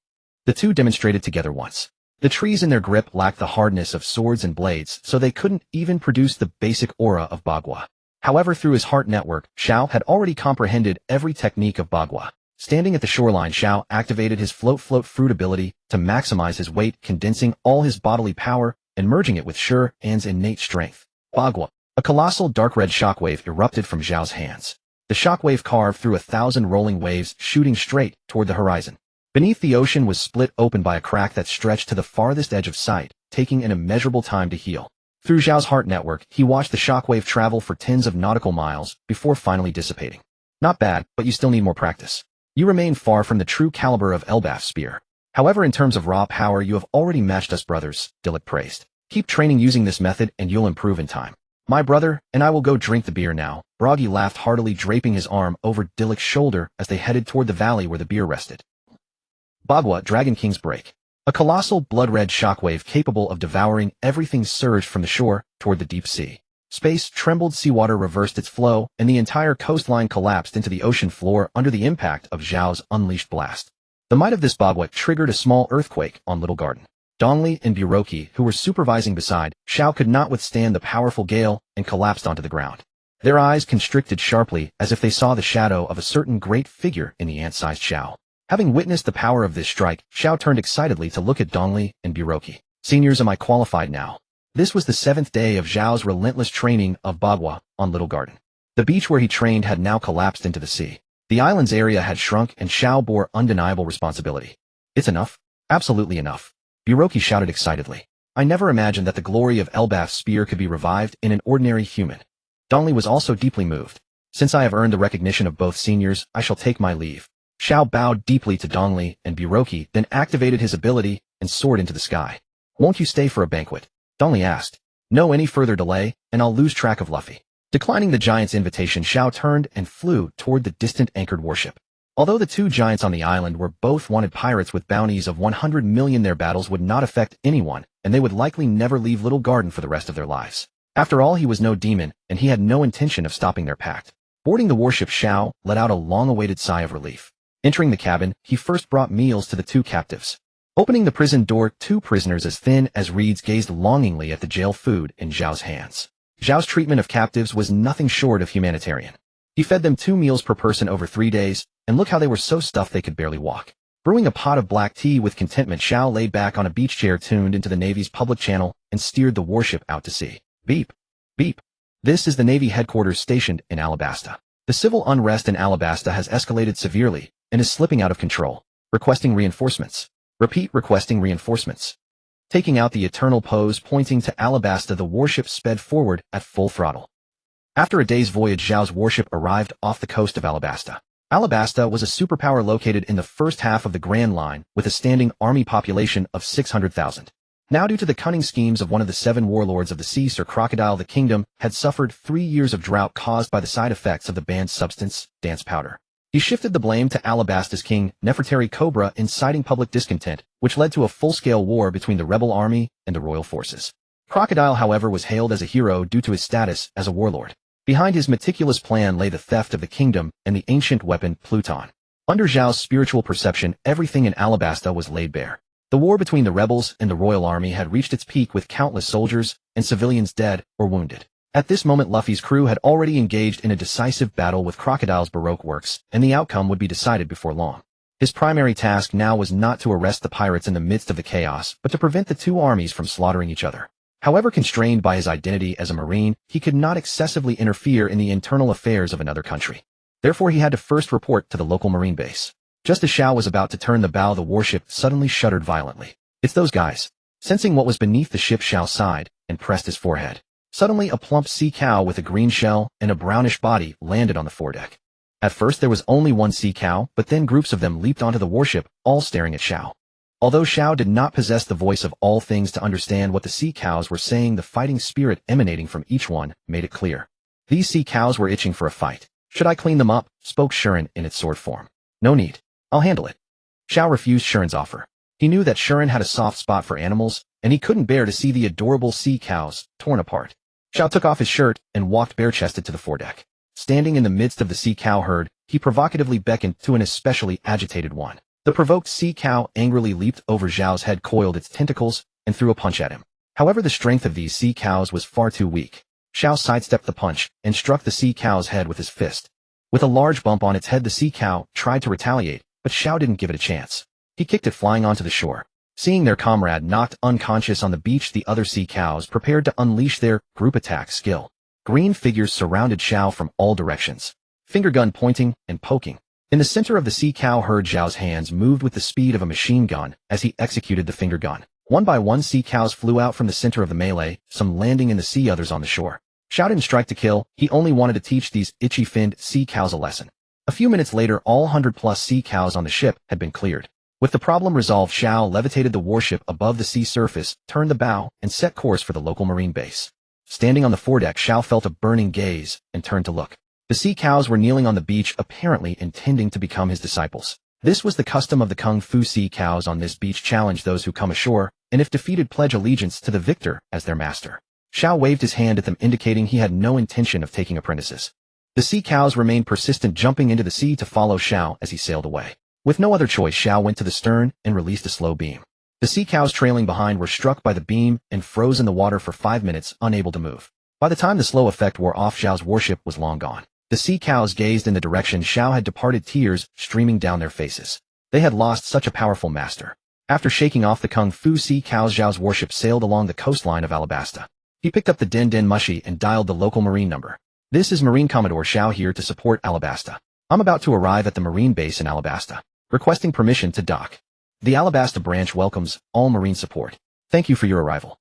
Speaker 1: The two demonstrated together once. The trees in their grip lacked the hardness of swords and blades, so they couldn't even produce the basic aura of Bagua. However, through his heart network, Xiao had already comprehended every technique of Bagua. Standing at the shoreline, Xiao activated his float fruit ability to maximize his weight, condensing all his bodily power and merging it with Shi-In's innate strength. Bagua. A colossal dark red shockwave erupted from Xiao's hands. The shockwave carved through 1,000 rolling waves, shooting straight toward the horizon. Beneath, the ocean was split open by a crack that stretched to the farthest edge of sight, taking an immeasurable time to heal. Through Xiao's heart network, he watched the shockwave travel for tens of nautical miles before finally dissipating. Not bad, but you still need more practice. You remain far from the true caliber of Elbaf's spear. However, in terms of raw power, you have already matched us brothers, Dilek praised. Keep training using this method and you'll improve in time. My brother and I will go drink the beer now. Broggy laughed heartily, draping his arm over Dilek's shoulder as they headed toward the valley where the beer rested. Bagua, Dragon King's Break. A colossal blood-red shockwave capable of devouring everything surged from the shore toward the deep sea. Space trembled, seawater reversed its flow, and the entire coastline collapsed into the ocean floor under the impact of Xiao's unleashed blast. The might of this Bagua triggered a small earthquake on Little Garden. Dongli and Buroki, who were supervising beside Xiao, could not withstand the powerful gale and collapsed onto the ground. Their eyes constricted sharply as if they saw the shadow of a certain great figure in the ant-sized Xiao. Having witnessed the power of this strike, Xiao turned excitedly to look at Dongli and Buroki. Seniors, am I qualified now? This was the 7th day of Xiao's relentless training of Bagua on Little Garden. The beach where he trained had now collapsed into the sea. The island's area had shrunk and Xiao bore undeniable responsibility. It's enough? Absolutely enough. Buroki shouted excitedly. I never imagined that the glory of Elbaf's spear could be revived in an ordinary human. Dongli was also deeply moved. Since I have earned the recognition of both seniors, I shall take my leave. Xiao bowed deeply to Dongli and Buroki, then activated his ability and soared into the sky. Won't you stay for a banquet? Dongli asked. No, any further delay, and I'll lose track of Luffy. Declining the giant's invitation, Xiao turned and flew toward the distant anchored warship. Although the two giants on the island were both wanted pirates with bounties of 100 million, their battles would not affect anyone, and they would likely never leave Little Garden for the rest of their lives. After all, he was no demon, and he had no intention of stopping their pact. Boarding the warship, Xiao let out a long-awaited sigh of relief. Entering the cabin, he first brought meals to the two captives. Opening the prison door, two prisoners as thin as reeds gazed longingly at the jail food in Zhao's hands. Zhao's treatment of captives was nothing short of humanitarian. He fed them 2 meals per person over 3 days, and look how they were so stuffed they could barely walk. Brewing a pot of black tea with contentment, Xiao laid back on a beach chair tuned into the Navy's public channel and steered the warship out to sea. Beep. Beep. This is the Navy headquarters stationed in Alabasta. The civil unrest in Alabasta has escalated severely and is slipping out of control. Requesting reinforcements. Repeat, requesting reinforcements. Taking out the eternal pose pointing to Alabasta, the warship sped forward at full throttle. After a day's voyage, Zhao's warship arrived off the coast of Alabasta. Alabasta was a superpower located in the first half of the Grand Line with a standing army population of 600,000. Now, due to the cunning schemes of one of the 7 warlords of the sea, Sir Crocodile, the kingdom had suffered 3 years of drought caused by the side effects of the banned substance, dance powder. He shifted the blame to Alabasta's king, Nefertari Cobra, inciting public discontent, which led to a full-scale war between the rebel army and the royal forces. Crocodile, however, was hailed as a hero due to his status as a warlord. Behind his meticulous plan lay the theft of the kingdom and the ancient weapon Pluton. Under Zhao's spiritual perception, everything in Alabasta was laid bare. The war between the rebels and the royal army had reached its peak with countless soldiers and civilians dead or wounded. At this moment, Luffy's crew had already engaged in a decisive battle with Crocodile's Baroque works, and the outcome would be decided before long. His primary task now was not to arrest the pirates in the midst of the chaos, but to prevent the two armies from slaughtering each other. However constrained by his identity as a marine, he could not excessively interfere in the internal affairs of another country. Therefore, he had to first report to the local marine base. Just as Xiao was about to turn the bow, the warship suddenly shuddered violently. "It's those guys." Sensing what was beneath the ship, Xiao sighed and pressed his forehead. Suddenly, a plump sea cow with a green shell and a brownish body landed on the foredeck. At first, there was only one sea cow, but then groups of them leaped onto the warship, all staring at Xiao. Although Xiao did not possess the voice of all things to understand what the sea cows were saying, the fighting spirit emanating from each one made it clear. These sea cows were itching for a fight. "Should I clean them up?" spoke Shuren in its sword form. "No need. I'll handle it." Xiao refused Shuren's offer. He knew that Shuren had a soft spot for animals, and he couldn't bear to see the adorable sea cows torn apart. Xiao took off his shirt and walked bare-chested to the foredeck. Standing in the midst of the sea cow herd, he provocatively beckoned to an especially agitated one. The provoked sea cow angrily leaped over Zhao's head, coiled its tentacles, and threw a punch at him. However, the strength of these sea cows was far too weak. Xiao sidestepped the punch and struck the sea cow's head with his fist. With a large bump on its head, the sea cow tried to retaliate, but Xiao didn't give it a chance. He kicked it flying onto the shore. Seeing their comrade knocked unconscious on the beach, the other sea cows prepared to unleash their group attack skill. Green figures surrounded Xiao from all directions, finger gun pointing and poking. In the center of the sea cow herd, Zhao's hands moved with the speed of a machine gun as he executed the finger gun. One by one, sea cows flew out from the center of the melee, some landing in the sea, others on the shore. Xiao didn't strike to kill, he only wanted to teach these itchy-finned sea cows a lesson. A few minutes later, all 100+ sea cows on the ship had been cleared. With the problem resolved, Xiao levitated the warship above the sea surface, turned the bow, and set course for the local marine base. Standing on the foredeck, Xiao felt a burning gaze and turned to look. The sea cows were kneeling on the beach, apparently intending to become his disciples. This was the custom of the Kung Fu. Sea cows on this beach challenge those who come ashore, and if defeated, pledge allegiance to the victor as their master. Xiao waved his hand at them, indicating he had no intention of taking apprentices. The sea cows remained persistent, jumping into the sea to follow Xiao as he sailed away. With no other choice, Xiao went to the stern and released a slow beam. The sea cows trailing behind were struck by the beam and froze in the water for 5 minutes, unable to move. By the time the slow effect wore off, Xiao's warship was long gone. The sea cows gazed in the direction Xiao had departed, tears streaming down their faces. They had lost such a powerful master. After shaking off the Kung Fu sea cows, Zhao's warship sailed along the coastline of Alabasta. He picked up the Den Den Mushi and dialed the local marine number. "This is Marine Commodore Xiao here to support Alabasta. I'm about to arrive at the marine base in Alabasta. Requesting permission to dock. The Alabasta branch welcomes all marine support. Thank you for your arrival."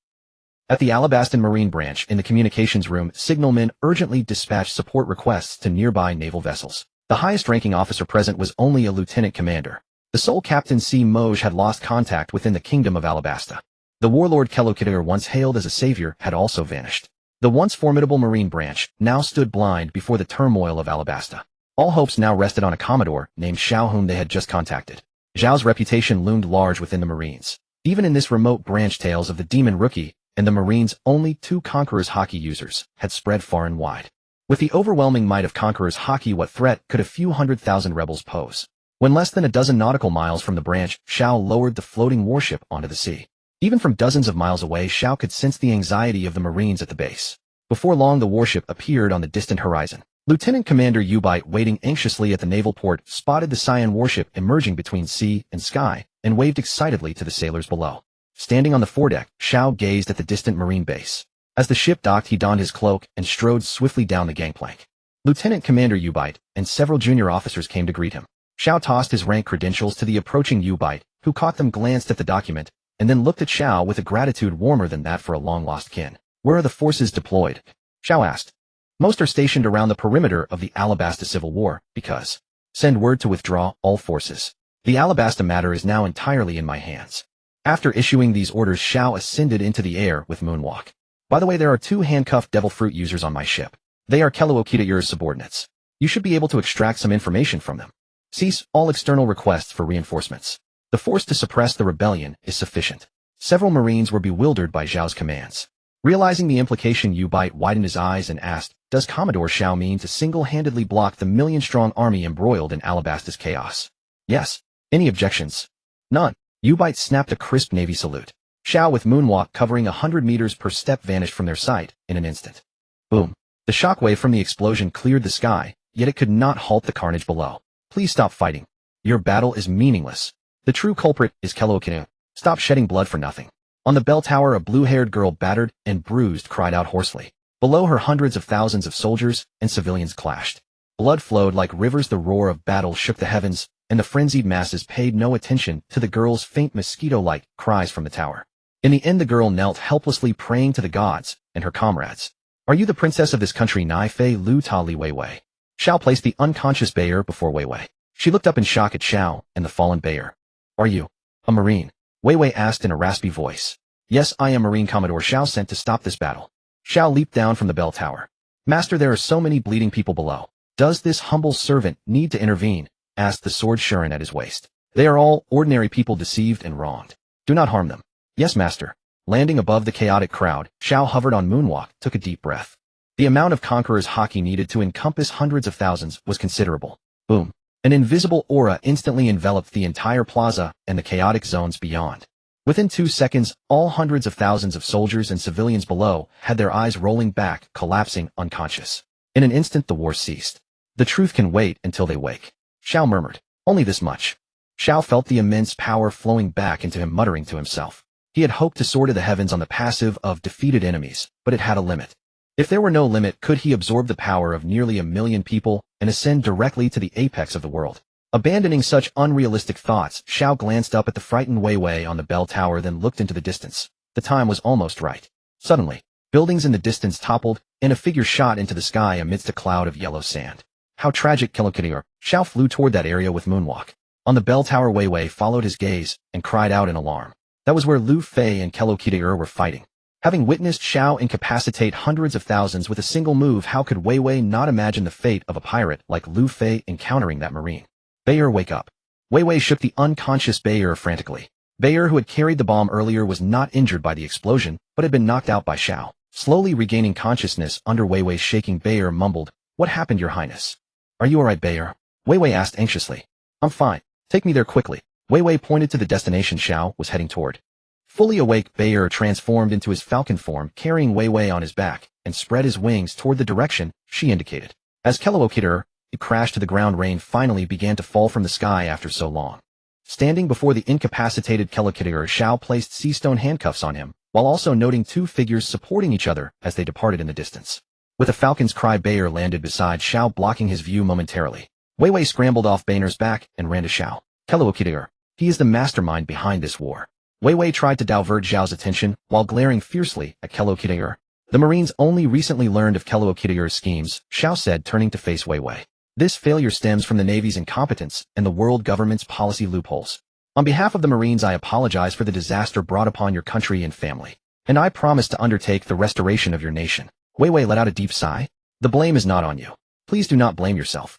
Speaker 1: At the Alabastan Marine branch, in the communications room, signalmen urgently dispatched support requests to nearby naval vessels. The highest-ranking officer present was only a lieutenant commander. The sole Captain C. Moj had lost contact within the kingdom of Alabasta. The warlord Kelokidar, once hailed as a savior, had also vanished. The once formidable marine branch now stood blind before the turmoil of Alabasta. All hopes now rested on a commodore named Xiao, whom they had just contacted. Zhao's reputation loomed large within the Marines. Even in this remote branch, tales of the Demon Rookie and the Marines' only two Conqueror's Haki users had spread far and wide. With the overwhelming might of Conqueror's Haki, what threat could a few 100,000 rebels pose? When less than a dozen nautical miles from the branch, Xiao lowered the floating warship onto the sea. Even from dozens of miles away, Xiao could sense the anxiety of the Marines at the base. Before long, the warship appeared on the distant horizon. Lieutenant Commander Ubite, waiting anxiously at the naval port, spotted the Cyan warship emerging between sea and sky and waved excitedly to the sailors below. Standing on the foredeck, Xiao gazed at the distant marine base. As the ship docked, he donned his cloak and strode swiftly down the gangplank. Lieutenant Commander Ubite and several junior officers came to greet him. Xiao tossed his rank credentials to the approaching Ubite, who caught them, glanced at the document, and then looked at Xiao with a gratitude warmer than that for a long-lost kin. "Where are the forces deployed?" Xiao asked. "Most are stationed around the perimeter of the Alabasta Civil War, because send word to withdraw all forces. The Alabasta matter is now entirely in my hands." After issuing these orders, Xiao ascended into the air with moonwalk. "By the way, there are 2 handcuffed devil fruit users on my ship. They are Kelookita's subordinates. You should be able to extract some information from them. Cease all external requests for reinforcements. The force to suppress the rebellion is sufficient." Several Marines were bewildered by Zhao's commands. Realizing the implication, Ubite widened his eyes and asked, "Does Commodore Xiao mean to single-handedly block the million-strong army embroiled in Alabasta's chaos?" "Yes. Any objections?" "None." U-Bite snapped a crisp navy salute. Xiao with moonwalk covering 100 meters per step vanished from their sight in an instant. Boom. The shockwave from the explosion cleared the sky, yet it could not halt the carnage below. Please stop fighting. Your battle is meaningless. The true culprit is Keloakinu. Stop shedding blood for nothing. On the bell tower, a blue-haired girl, battered and bruised, cried out hoarsely. Below her, hundreds of thousands of soldiers and civilians clashed. Blood flowed like rivers, the roar of battle shook the heavens, and the frenzied masses paid no attention to the girl's faint mosquito-like cries from the tower. In the end, the girl knelt helplessly, praying to the gods and her comrades. Are you the princess of this country? Nai Fei Lu Ta Li Wei Wei. Xiao placed the unconscious Bayer before Wei Wei. She looked up in shock at Xiao and the fallen Bayer. Are you a Marine? Wei Wei asked in a raspy voice. Yes, I am Marine Commodore Xiao, sent to stop this battle. Xiao leaped down from the bell tower. Master, there are so many bleeding people below. Does this humble servant need to intervene? Asked the sword Shuren at his waist. They are all ordinary people, deceived and wronged. Do not harm them. Yes, master. Landing above the chaotic crowd, Xiao hovered on moonwalk, took a deep breath. The amount of conqueror's haki needed to encompass hundreds of thousands was considerable. Boom. An invisible aura instantly enveloped the entire plaza and the chaotic zones beyond. Within 2 seconds, all hundreds of thousands of soldiers and civilians below had their eyes rolling back, collapsing unconscious. In an instant, the war ceased. The truth can wait until they wake. Xiao murmured. Only this much. Xiao felt the immense power flowing back into him, muttering to himself. He had hoped to soar to the heavens on the passive of defeated enemies, but it had a limit. If there were no limit, could he absorb the power of nearly 1 million people and ascend directly to the apex of the world? Abandoning such unrealistic thoughts, Xiao glanced up at the frightened Wei Wei on the bell tower, then looked into the distance. The time was almost right. Suddenly, buildings in the distance toppled, and a figure shot into the sky amidst a cloud of yellow sand. How tragic! Keloakinu. Xiao flew toward that area with moonwalk. On the bell tower, Wei Wei followed his gaze and cried out in alarm. That was where Lu Fei and Keloakinu were fighting. Having witnessed Xiao incapacitate hundreds of thousands with a single move, how could Wei Wei not imagine the fate of a pirate like Lu Fei encountering that marine? Bayer, wake up. Wei Wei shook the unconscious Bayer frantically. Bayer, who had carried the bomb earlier, was not injured by the explosion, but had been knocked out by Xiao. Slowly regaining consciousness under Wei Wei's shaking, Bayer mumbled, What happened, Your Highness? Are you alright, Bayer? Wei Wei asked anxiously. I'm fine. Take me there quickly. Wei Wei pointed to the destination Xiao was heading toward. Fully awake, Bayer transformed into his falcon form, carrying Wei Wei on his back, and spread his wings toward the direction she indicated. As Keloakinu, it crashed to the ground. Rain finally began to fall from the sky after so long. Standing before the incapacitated Keloakinu, Xiao placed sea stone handcuffs on him, while also noting 2 figures supporting each other as they departed in the distance. With a falcon's cry, Bayer landed beside Xiao, blocking his view momentarily. Wei Wei scrambled off Bayer's back and ran to Xiao. Keloakinu. He is the mastermind behind this war. Wei Wei tried to divert Xiao's attention while glaring fiercely at Keloakinu. The Marines only recently learned of Keloakinu's schemes, Xiao said, turning to face Wei Wei. This failure stems from the Navy's incompetence and the world government's policy loopholes. On behalf of the Marines, I apologize for the disaster brought upon your country and family, and I promise to undertake the restoration of your nation. Wei Wei let out a deep sigh. The blame is not on you. Please do not blame yourself.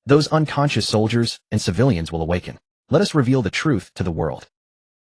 Speaker 1: Those unconscious soldiers and civilians will awaken. Let us reveal the truth to the world.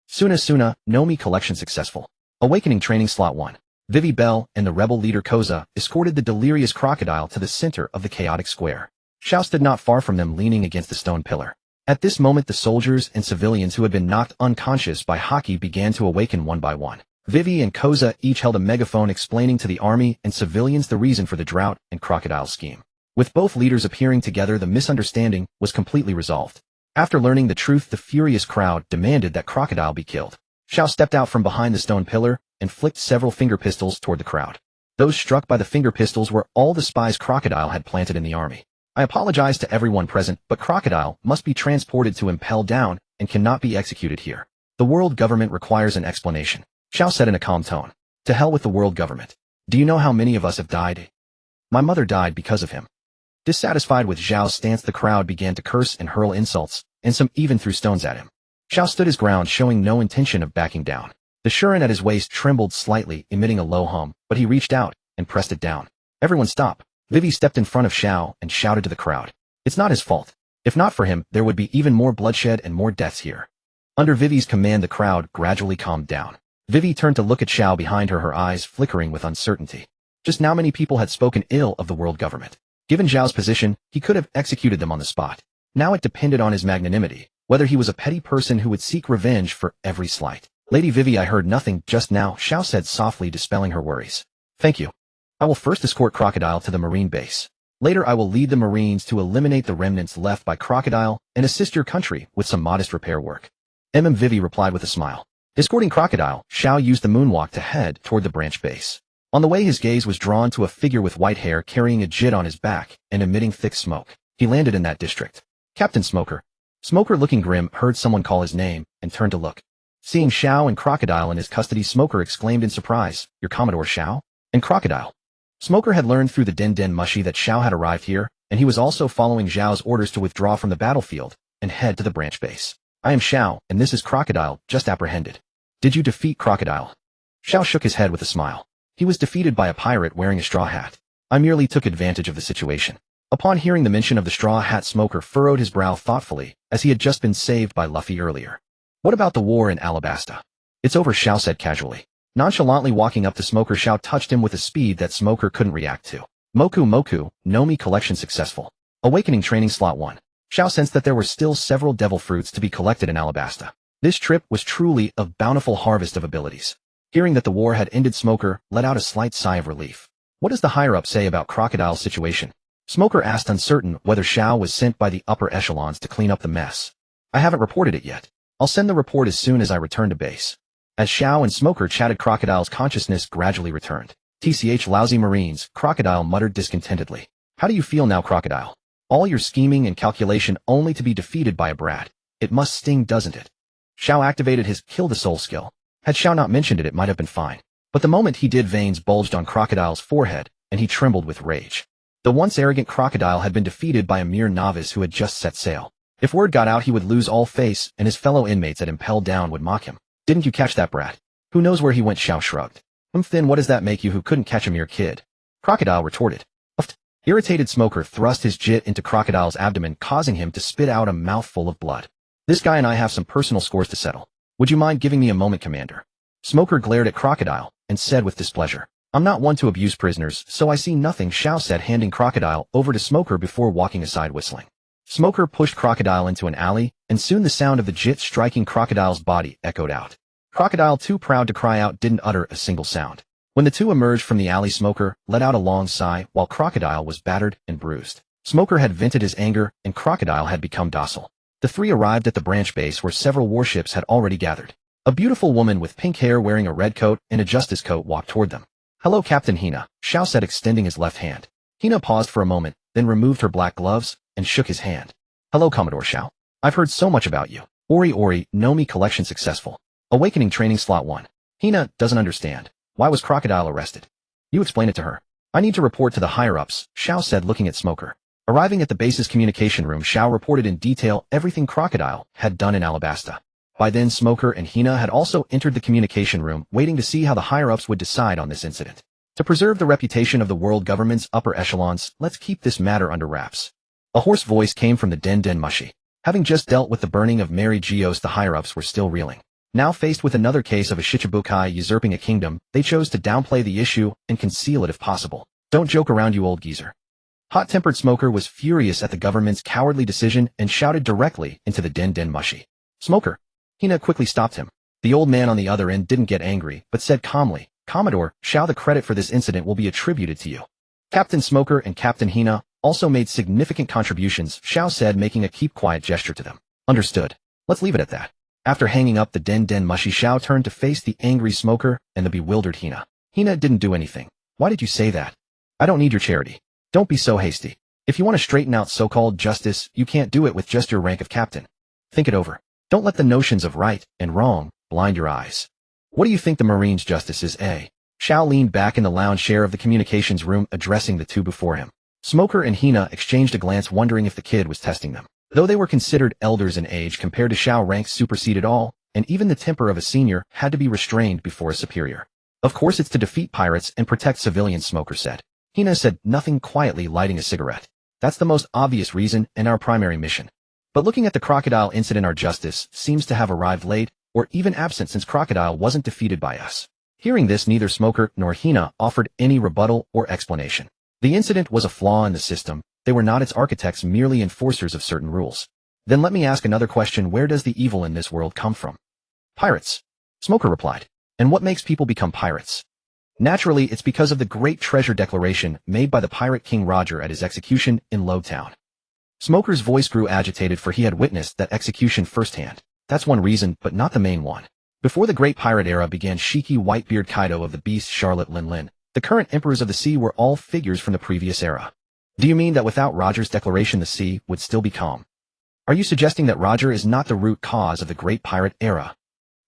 Speaker 1: Suna Nomi collection successful. Awakening training slot 1. Vivi Bell and the rebel leader Koza escorted the delirious crocodile to the center of the chaotic square. Xiao stood not far from them, leaning against the stone pillar. At this moment, the soldiers and civilians who had been knocked unconscious by haki began to awaken one by one. Vivi and Koza each held a megaphone explaining to the army and civilians the reason for the drought and crocodile scheme. With both leaders appearing together, the misunderstanding was completely resolved. After learning the truth, the furious crowd demanded that crocodile be killed. Xiao stepped out from behind the stone pillar and flicked several finger pistols toward the crowd. Those struck by the finger pistols were all the spies crocodile had planted in the army. I apologize to everyone present, but crocodile must be transported to Impel Down and cannot be executed here. The world government requires an explanation. Xiao said in a calm tone. To hell with the world government. Do you know how many of us have died? My mother died because of him. Dissatisfied with Xiao's stance, the crowd began to curse and hurl insults, and some even threw stones at him. Xiao stood his ground, showing no intention of backing down. The Shuren at his waist trembled slightly, emitting a low hum, but he reached out and pressed it down. Everyone stop. Vivi stepped in front of Xiao and shouted to the crowd. It's not his fault. If not for him, there would be even more bloodshed and more deaths here. Under Vivi's command, the crowd gradually calmed down. Vivi turned to look at Xiao behind her, her eyes flickering with uncertainty. Just how many people had spoken ill of the world government? Given Zhao's position, he could have executed them on the spot. Now it depended on his magnanimity, whether he was a petty person who would seek revenge for every slight. Lady Vivi, I heard nothing just now, Xiao said softly, dispelling her worries. Thank you. I will first escort Crocodile to the Marine base. Later I will lead the Marines to eliminate the remnants left by Crocodile and assist your country with some modest repair work. Vivi replied with a smile. Escorting Crocodile, Xiao used the moonwalk to head toward the branch base. On the way his gaze was drawn to a figure with white hair carrying a jit on his back and emitting thick smoke. He landed in that district. Captain Smoker. Smoker, looking grim, heard someone call his name and turned to look. Seeing Xiao and Crocodile in his custody, Smoker exclaimed in surprise, "You're Commodore Xiao? And Crocodile?" Smoker had learned through the Den Den Mushi that Xiao had arrived here, and he was also following Zhao's orders to withdraw from the battlefield and head to the branch base. I am Xiao, and this is Crocodile, just apprehended. Did you defeat Crocodile? Xiao shook his head with a smile. He was defeated by a pirate wearing a straw hat. I merely took advantage of the situation. Upon hearing the mention of the straw hat, Smoker furrowed his brow thoughtfully, as he had just been saved by Luffy earlier. What about the war in Alabasta? It's over, Xiao said casually. Nonchalantly walking up to Smoker, Xiao touched him with a speed that Smoker couldn't react to. Moku, Nomi collection successful. Awakening training slot 1. Xiao sensed that there were still several devil fruits to be collected in Alabasta. This trip was truly a bountiful harvest of abilities. Hearing that the war had ended, Smoker let out a slight sigh of relief. What does the higher-up say about Crocodile's situation? Smoker asked, uncertain whether Xiao was sent by the upper echelons to clean up the mess. I haven't reported it yet. I'll send the report as soon as I return to base. As Xiao and Smoker chatted, Crocodile's consciousness gradually returned. TCH, lousy Marines, Crocodile muttered discontentedly. How do you feel now, Crocodile? All your scheming and calculation only to be defeated by a brat. It must sting, doesn't it? Xiao activated his Kill the Soul skill. Had Xiao not mentioned it, it might have been fine. But the moment he did, veins bulged on Crocodile's forehead, and he trembled with rage. The once arrogant Crocodile had been defeated by a mere novice who had just set sail. If word got out, he would lose all face, and his fellow inmates at Impel Down would mock him. Didn't you catch that brat? Who knows where he went? Xiao shrugged. Then what does that make you who couldn't catch a mere kid? Crocodile retorted. Irritated Smoker thrust his jit into Crocodile's abdomen, causing him to spit out a mouthful of blood. This guy and I have some personal scores to settle. Would you mind giving me a moment, Commander? Smoker glared at Crocodile and said with displeasure. I'm not one to abuse prisoners, so I see nothing, Xiao said, handing Crocodile over to Smoker before walking aside whistling. Smoker pushed Crocodile into an alley, and soon the sound of the jit striking Crocodile's body echoed out. Crocodile, too proud to cry out, didn't utter a single sound. When the two emerged from the alley, Smoker let out a long sigh while Crocodile was battered and bruised. Smoker had vented his anger, and Crocodile had become docile. The three arrived at the branch base where several warships had already gathered. A beautiful woman with pink hair wearing a red coat and a justice coat walked toward them. Hello, Captain Hina, Xiao said, extending his left hand. Hina paused for a moment, then removed her black gloves and shook his hand. Hello, Commodore Xiao. I've heard so much about you. Ori, Nomi collection successful. Awakening training slot 1. Hina doesn't understand. Why was Crocodile arrested? You explain it to her. I need to report to the higher-ups, Xiao said, looking at Smoker. Arriving at the base's communication room, Xiao reported in detail everything Crocodile had done in Alabasta. By then, Smoker and Hina had also entered the communication room, waiting to see how the higher-ups would decide on this incident. To preserve the reputation of the world government's upper echelons, let's keep this matter under wraps. A hoarse voice came from the Den Den Mushi. Having just dealt with the burning of Mary Geos, the higher-ups were still reeling. Now faced with another case of a Shichibukai usurping a kingdom, they chose to downplay the issue and conceal it if possible. Don't joke around, you old geezer. Hot-tempered Smoker was furious at the government's cowardly decision and shouted directly into the Den Den Mushi. Smoker. Hina quickly stopped him. The old man on the other end didn't get angry, but said calmly, Commodore, Xiao, the credit for this incident will be attributed to you. Captain Smoker and Captain Hina also made significant contributions, Xiao said, making a keep quiet gesture to them. Understood. Let's leave it at that. After hanging up the Den Den Mushi, Xiao turned to face the angry Smoker and the bewildered Hina. Hina didn't do anything. Why did you say that? I don't need your charity. Don't be so hasty. If you want to straighten out so-called justice, you can't do it with just your rank of captain. Think it over. Don't let the notions of right and wrong blind your eyes. What do you think the Marines' justice is, eh? Xiao leaned back in the lounge chair of the communications room, addressing the two before him. Smoker and Hina exchanged a glance, wondering if the kid was testing them. Though they were considered elders in age, compared to Xiao, ranks superseded all, and even the temper of a senior had to be restrained before a superior. Of course it's to defeat pirates and protect civilians, Smoker said. Hina said nothing, quietly lighting a cigarette. That's the most obvious reason and our primary mission. But looking at the Crocodile incident, our justice seems to have arrived late, or even absent, since Crocodile wasn't defeated by us. Hearing this, neither Smoker nor Hina offered any rebuttal or explanation. The incident was a flaw in the system, They were not its architects, merely enforcers of certain rules. Then let me ask another question. Where does the evil in this world come from? Pirates. Smoker replied. And what makes people become pirates? Naturally, it's because of the great treasure declaration made by the pirate King Roger at his execution in Lowtown. Smoker's voice grew agitated, for he had witnessed that execution firsthand. That's one reason, but not the main one. Before the great pirate era began, Shiki Whitebeard Kaido of the Beast, Charlotte Lin Lin, the current Emperors of the Sea, were all figures from the previous era. Do you mean that without Roger's declaration the sea would still be calm? Are you suggesting that Roger is not the root cause of the great pirate era?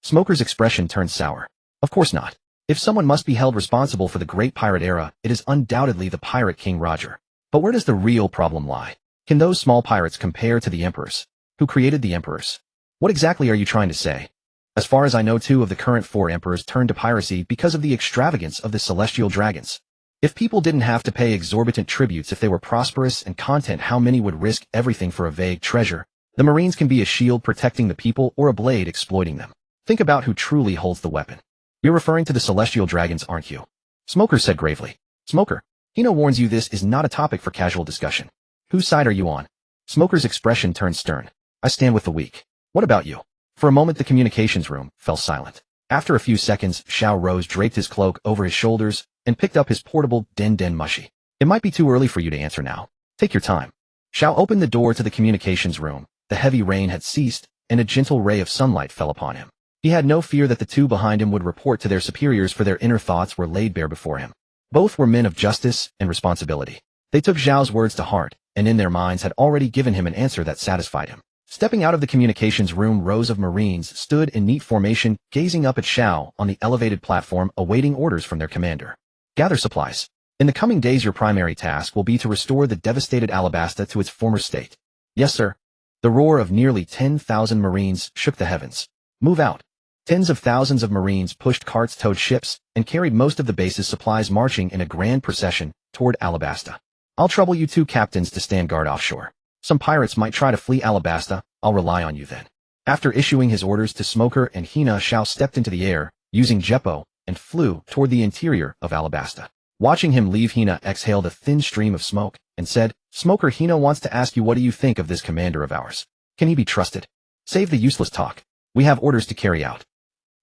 Speaker 1: Smoker's expression turned sour. Of course not. If someone must be held responsible for the great pirate era, it is undoubtedly the pirate King Roger. But where does the real problem lie? Can those small pirates compare to the emperors? Who created the emperors? What exactly are you trying to say? As far as I know, 2 of the current 4 emperors turned to piracy because of the extravagance of the celestial dragons. If people didn't have to pay exorbitant tributes, if they were prosperous and content, how many would risk everything for a vague treasure? The Marines can be a shield protecting the people or a blade exploiting them. Think about who truly holds the weapon. You're referring to the celestial dragons, aren't you? Smoker said gravely. Smoker, Hino warns you this is not a topic for casual discussion. Whose side are you on? Smoker's expression turned stern. I stand with the weak. What about you? For a moment the communications room fell silent. After a few seconds, Xiao rose, draped his cloak over his shoulders, and picked up his portable Den Den Mushi. It might be too early for you to answer now. Take your time. Xiao opened the door to the communications room. The heavy rain had ceased, and a gentle ray of sunlight fell upon him. He had no fear that the 2 behind him would report to their superiors, for their inner thoughts were laid bare before him. Both were men of justice and responsibility. They took Zhao's words to heart, and in their minds had already given him an answer that satisfied him. Stepping out of the communications room, rows of Marines stood in neat formation, gazing up at Xiao on the elevated platform, awaiting orders from their commander. Gather supplies. In the coming days your primary task will be to restore the devastated Alabasta to its former state. Yes, sir. The roar of nearly 10,000 Marines shook the heavens. Move out. Tens of thousands of Marines pushed carts, towed ships, and carried most of the base's supplies, marching in a grand procession toward Alabasta. I'll trouble you 2 captains to stand guard offshore. Some pirates might try to flee Alabasta. I'll rely on you then. After issuing his orders to Smoker and Hina, Xiao stepped into the air, using Jeppo, and flew toward the interior of Alabasta. Watching him leave, Hina exhaled a thin stream of smoke, and said, Smoker, Hina wants to ask you, what do you think of this commander of ours? Can he be trusted? Save the useless talk. We have orders to carry out.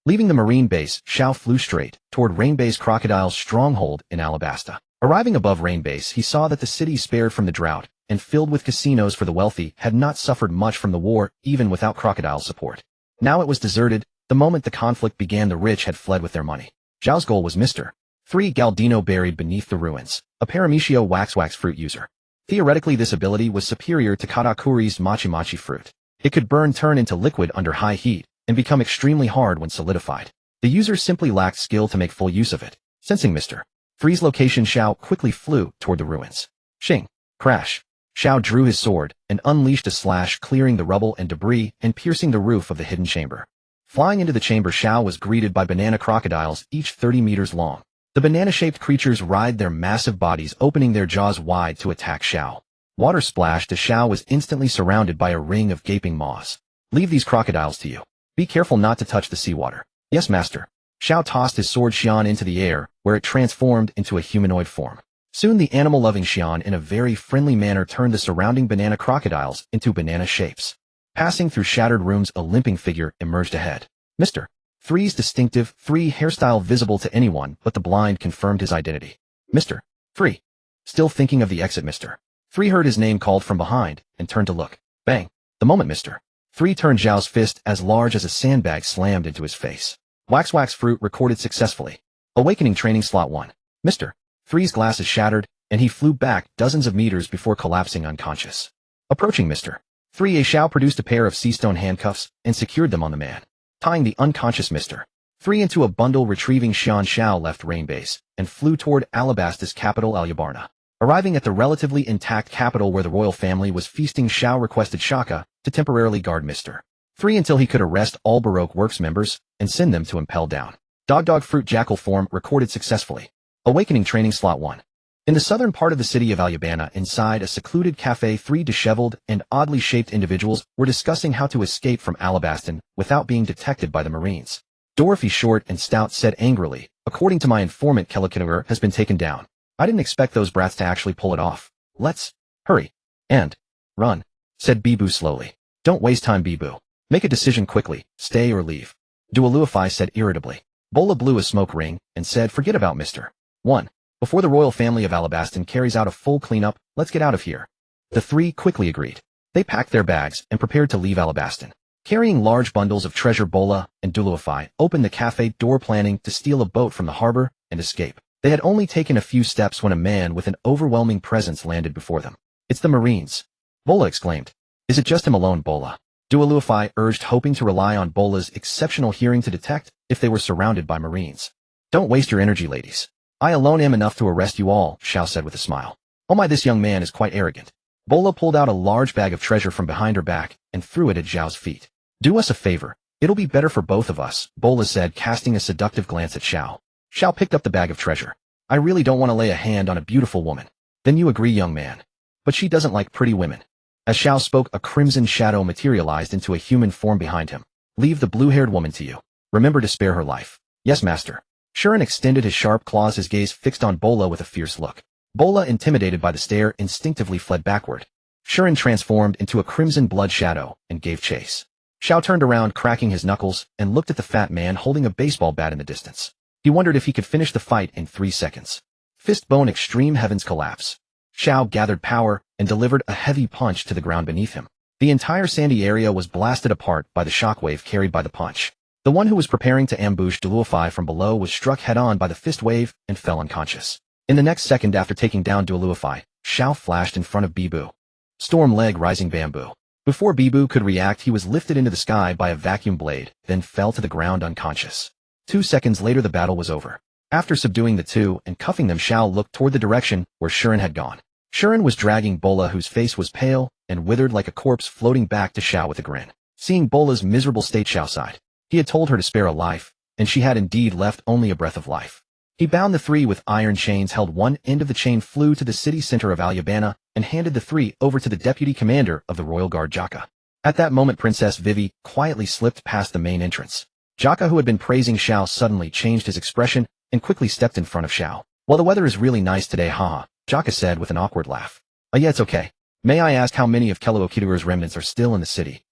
Speaker 1: Leaving the Marine base, Xiao flew straight toward Rainbase Crocodile's stronghold in Alabasta. Arriving above Rainbase, he saw that the city, spared from the drought and filled with casinos for the wealthy, had not suffered much from the war, even without Crocodile's support. Now it was deserted. The moment the conflict began, the rich had fled with their money. Zhao's goal was Mr. 3 Galdino, buried beneath the ruins, a Paramecio wax fruit user. Theoretically, this ability was superior to Katakuri's Machi fruit. It could turn into liquid under high heat, and become extremely hard when solidified. The user simply lacked skill to make full use of it. Sensing Mr. 3's location, Xiao quickly flew toward the ruins. Shing! Crash! Xiao drew his sword and unleashed a slash, clearing the rubble and debris and piercing the roof of the hidden chamber. Flying into the chamber, Xiao was greeted by banana crocodiles, each 30 meters long. The banana-shaped creatures writhed their massive bodies, opening their jaws wide to attack Xiao. Water splashed as Xiao was instantly surrounded by a ring of gaping maws. Leave these crocodiles to you. Be careful not to touch the seawater. Yes, master. Xiao tossed his sword Xian into the air, where it transformed into a humanoid form. Soon the animal-loving Xian, in a very friendly manner, turned the surrounding banana crocodiles into banana shapes. Passing through shattered rooms, a limping figure emerged ahead. Mr. 3's distinctive 3 hairstyle, visible to anyone but the blind, confirmed his identity. Mr. 3. Still thinking of the exit, Mr. 3 heard his name called from behind and turned to look. Bang! The moment Mr. 3 turned, Zhao's fist, as large as a sandbag, slammed into his face. Wax fruit recorded successfully. Awakening training slot 1. Mr. 3's glasses shattered, and he flew back dozens of meters before collapsing unconscious. Approaching Mr. 3, Xiao produced a pair of sea-stone handcuffs and secured them on the man. Tying the unconscious Mr. 3 into a bundle, retrieving Xiao left Rainbase and flew toward Alabasta's capital, Alyabarna. Arriving at the relatively intact capital where the royal family was feasting, Xiao requested Shaka to temporarily guard Mr. 3 until he could arrest all Baroque Works members and send them to impel down. Dog fruit jackal form recorded successfully. Awakening training slot 1. In the southern part of the city of Alyabana, inside a secluded cafe, 3 disheveled and oddly shaped individuals were discussing how to escape from Alabaston without being detected by the Marines. Dorothy, short and stout, said angrily, according to my informant, Kellikinur has been taken down. I didn't expect those brats to actually pull it off. Let's Hurry. And run, said Bibu slowly. Don't waste time, Bibu. Make a decision quickly, stay or leave. Dualuify said irritably. Bola blew a smoke ring and said, forget about Mr. 1. Before the royal family of Alabastan carries out a full cleanup, let's get out of here. The three quickly agreed. They packed their bags and prepared to leave Alabastan. Carrying large bundles of treasure, Bola and Dualuify opened the cafe door, planning to steal a boat from the harbor and escape. They had only taken a few steps when a man with an overwhelming presence landed before them. It's the Marines, Bola exclaimed. Is it just him alone, Bola? Dualuify urged, hoping to rely on Bola's exceptional hearing to detect if they were surrounded by Marines. Don't waste your energy, ladies. I alone am enough to arrest you all, Xiao said with a smile. Oh my, this young man is quite arrogant. Bola pulled out a large bag of treasure from behind her back and threw it at Xiao's feet. Do us a favor. It'll be better for both of us, Bola said, casting a seductive glance at Xiao. Xiao picked up the bag of treasure. I really don't want to lay a hand on a beautiful woman. Then you agree, young man. But she doesn't like pretty women. As Xiao spoke, a crimson shadow materialized into a human form behind him. Leave the blue-haired woman to you. Remember to spare her life. Yes, master. Shuren extended his sharp claws, his gaze fixed on Bola with a fierce look. Bola, intimidated by the stare, instinctively fled backward. Shuren transformed into a crimson blood shadow and gave chase. Xiao turned around, cracking his knuckles, and looked at the fat man holding a baseball bat in the distance. He wondered if he could finish the fight in 3 seconds. Fist bone, extreme heavens collapse. Xiao gathered power and delivered a heavy punch to the ground beneath him. The entire sandy area was blasted apart by the shockwave carried by the punch. The one who was preparing to ambush Dualuify from below was struck head-on by the fist wave and fell unconscious. In the next second after taking down Dualuify, Xiao flashed in front of Bibu. Storm leg, rising bamboo. Before Bibu could react, he was lifted into the sky by a vacuum blade, then fell to the ground unconscious. 2 seconds later the battle was over. After subduing the two and cuffing them, Xiao looked toward the direction where Shuren had gone. Shuren was dragging Bola, whose face was pale and withered like a corpse, floating back to Xiao with a grin. Seeing Bola's miserable state, Xiao sighed. He had told her to spare a life, and she had indeed left only a breath of life. He bound the three with iron chains, held one end of the chain, flew to the city center of Alabana, and handed the three over to the deputy commander of the royal guard, Jaka. At that moment, Princess Vivi quietly slipped past the main entrance. Jaka, who had been praising Xiao, suddenly changed his expression and quickly stepped in front of Xiao. Well, the weather is really nice today, haha, Jaka said with an awkward laugh. Oh yeah, it's okay. May I ask how many of Kelookituru's remnants are still in the city?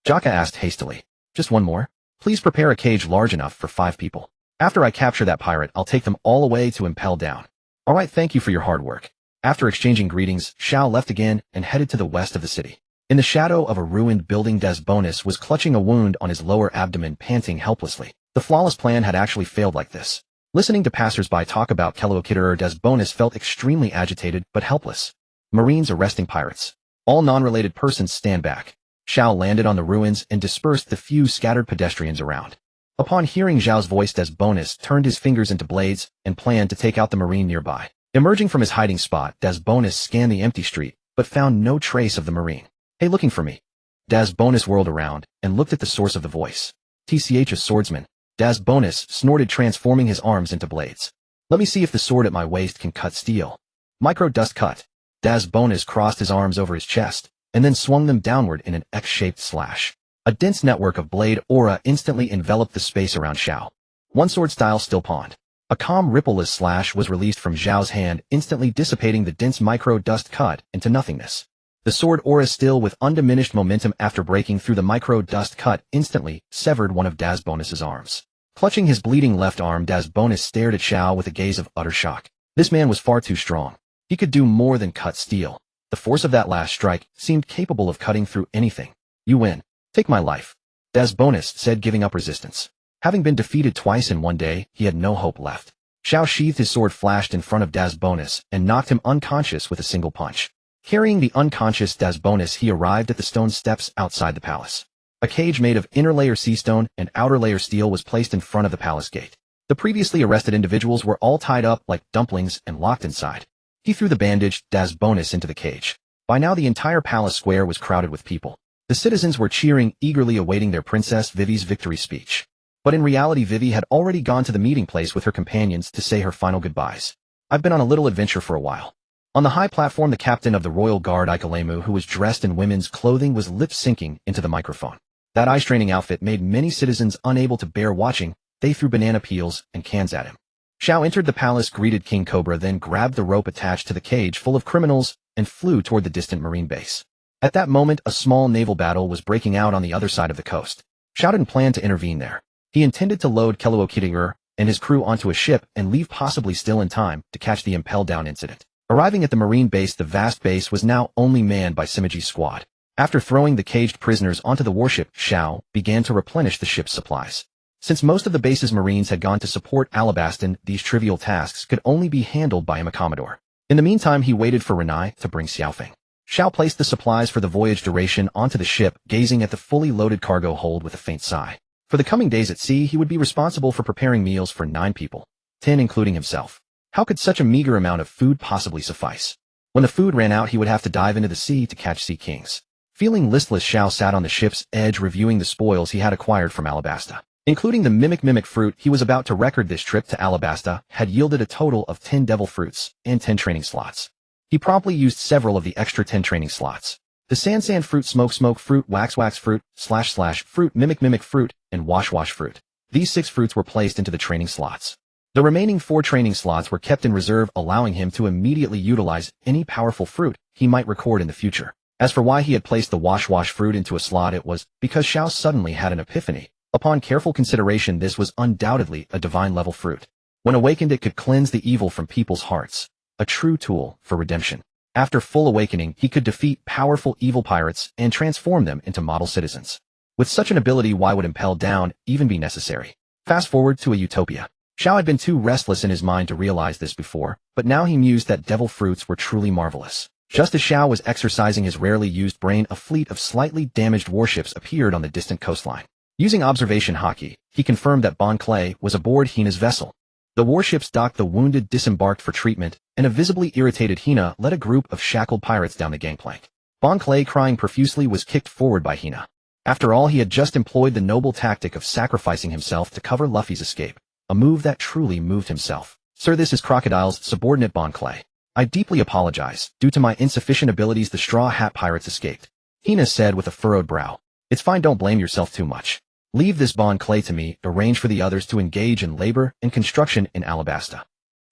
Speaker 1: Jaka asked hastily. Just one more? Please prepare a cage large enough for 5 people. After I capture that pirate, I'll take them all away to impel down. Alright, thank you for your hard work. After exchanging greetings, Xiao left again and headed to the west of the city. In the shadow of a ruined building, Desbonus was clutching a wound on his lower abdomen, panting helplessly. The flawless plan had actually failed like this. Listening to passersby talk about Kelookituru, Desbonus felt extremely agitated but helpless. Marines arresting pirates. All non-related persons stand back. Xiao landed on the ruins and dispersed the few scattered pedestrians around. Upon hearing Xiao's voice, Desbonus turned his fingers into blades and planned to take out the Marine nearby. Emerging from his hiding spot, Desbonus scanned the empty street, but found no trace of the Marine. Hey, looking for me? Desbonus whirled around and looked at the source of the voice. TCH, a swordsman. Desbonus snorted, transforming his arms into blades. Let me see if the sword at my waist can cut steel. Micro dust cut. Desbonus crossed his arms over his chest and then swung them downward in an X-shaped slash. A dense network of blade aura instantly enveloped the space around Xiao. One sword style still pawned. A calm ripple-less slash was released from Xiao's hand, instantly dissipating the dense micro-dust cut into nothingness. The sword aura, still with undiminished momentum after breaking through the micro-dust cut, instantly severed one of Desbonus's arms. Clutching his bleeding left arm, Desbonus stared at Xiao with a gaze of utter shock. This man was far too strong. He could do more than cut steel. The force of that last strike seemed capable of cutting through anything. You win. Take my life, Desbonus said, giving up resistance. Having been defeated twice in one day, he had no hope left. Xiao sheathed his sword, flashed in front of Desbonus, and knocked him unconscious with a single punch. Carrying the unconscious Desbonus, he arrived at the stone steps outside the palace. A cage made of inner layer sea stone and outer layer steel was placed in front of the palace gate. The previously arrested individuals were all tied up like dumplings and locked inside. He threw the bandaged Desbonus into the cage. By now the entire palace square was crowded with people. The citizens were cheering, eagerly awaiting their Princess Vivi's victory speech. But in reality, Vivi had already gone to the meeting place with her companions to say her final goodbyes. I've been on a little adventure for a while. On the high platform, the captain of the royal guard, Ikalemu, who was dressed in women's clothing, was lip-syncing into the microphone. That eye-straining outfit made many citizens unable to bear watching. They threw banana peels and cans at him. Xiao entered the palace, greeted King Cobra, then grabbed the rope attached to the cage full of criminals and flew toward the distant marine base. At that moment, a small naval battle was breaking out on the other side of the coast. Xiao didn't plan to intervene there. He intended to load Keluokitigur and his crew onto a ship and leave possibly still in time to catch the impel-down incident. Arriving at the marine base, the vast base was now only manned by Simiji's squad. After throwing the caged prisoners onto the warship, Xiao began to replenish the ship's supplies. Since most of the base's marines had gone to support Alabastan, these trivial tasks could only be handled by a commodore. In the meantime, he waited for Renai to bring Xiaofeng. Xiao placed the supplies for the voyage duration onto the ship, gazing at the fully loaded cargo hold with a faint sigh. For the coming days at sea, he would be responsible for preparing meals for 9 people, 10 including himself. How could such a meager amount of food possibly suffice? When the food ran out, he would have to dive into the sea to catch sea kings. Feeling listless, Xiao sat on the ship's edge reviewing the spoils he had acquired from Alabasta. Including the mimic fruit he was about to record, this trip to Alabasta had yielded a total of 10 devil fruits and 10 training slots. He promptly used several of the extra 10 training slots. The sand fruit, smoke fruit, wax fruit, slash fruit, mimic fruit, and wash fruit. These 6 fruits were placed into the training slots. The remaining 4 training slots were kept in reserve, allowing him to immediately utilize any powerful fruit he might record in the future. As for why he had placed the wash fruit into a slot, it was because Xiao suddenly had an epiphany. Upon careful consideration, this was undoubtedly a divine-level fruit. When awakened, it could cleanse the evil from people's hearts, a true tool for redemption. After full awakening, he could defeat powerful evil pirates and transform them into model citizens. With such an ability, why would impel down even be necessary? Fast forward to a utopia. Xiao had been too restless in his mind to realize this before, but now he mused that devil fruits were truly marvelous. Just as Xiao was exercising his rarely used brain, a fleet of slightly damaged warships appeared on the distant coastline. Using observation hockey, he confirmed that Bon Clay was aboard Hina's vessel. The warships docked, the wounded disembarked for treatment, and a visibly irritated Hina led a group of shackled pirates down the gangplank. Bon Clay, crying profusely, was kicked forward by Hina. After all, he had just employed the noble tactic of sacrificing himself to cover Luffy's escape, a move that truly moved himself. "Sir, this is Crocodile's subordinate Bon Clay. I deeply apologize. Due to my insufficient abilities, the Straw Hat Pirates escaped," Hina said with a furrowed brow. "It's fine, don't blame yourself too much. Leave this Bon Clay to me. Arrange for the others to engage in labor and construction in Alabasta."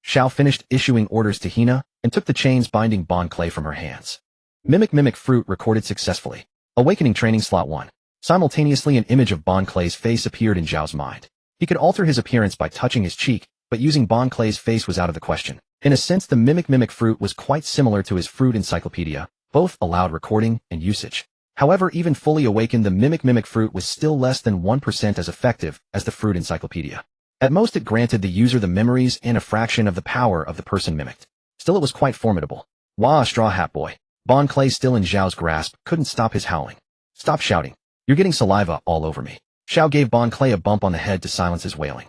Speaker 1: Xiao finished issuing orders to Hina and took the chains binding Bon Clay from her hands. Mimic fruit recorded successfully. Awakening training slot 1. Simultaneously, an image of Bon Clay's face appeared in Zhao's mind. He could alter his appearance by touching his cheek, but using Bon Clay's face was out of the question. In a sense, the mimic fruit was quite similar to his fruit encyclopedia. Both allowed recording and usage. However, even fully awakened, the mimic fruit was still less than 1% as effective as the fruit encyclopedia. At most, it granted the user the memories and a fraction of the power of the person mimicked. Still, it was quite formidable. "Wah, Straw Hat Boy." Bon Clay, still in Zhao's grasp, couldn't stop his howling. "Stop shouting. You're getting saliva all over me." Xiao gave Bon Clay a bump on the head to silence his wailing.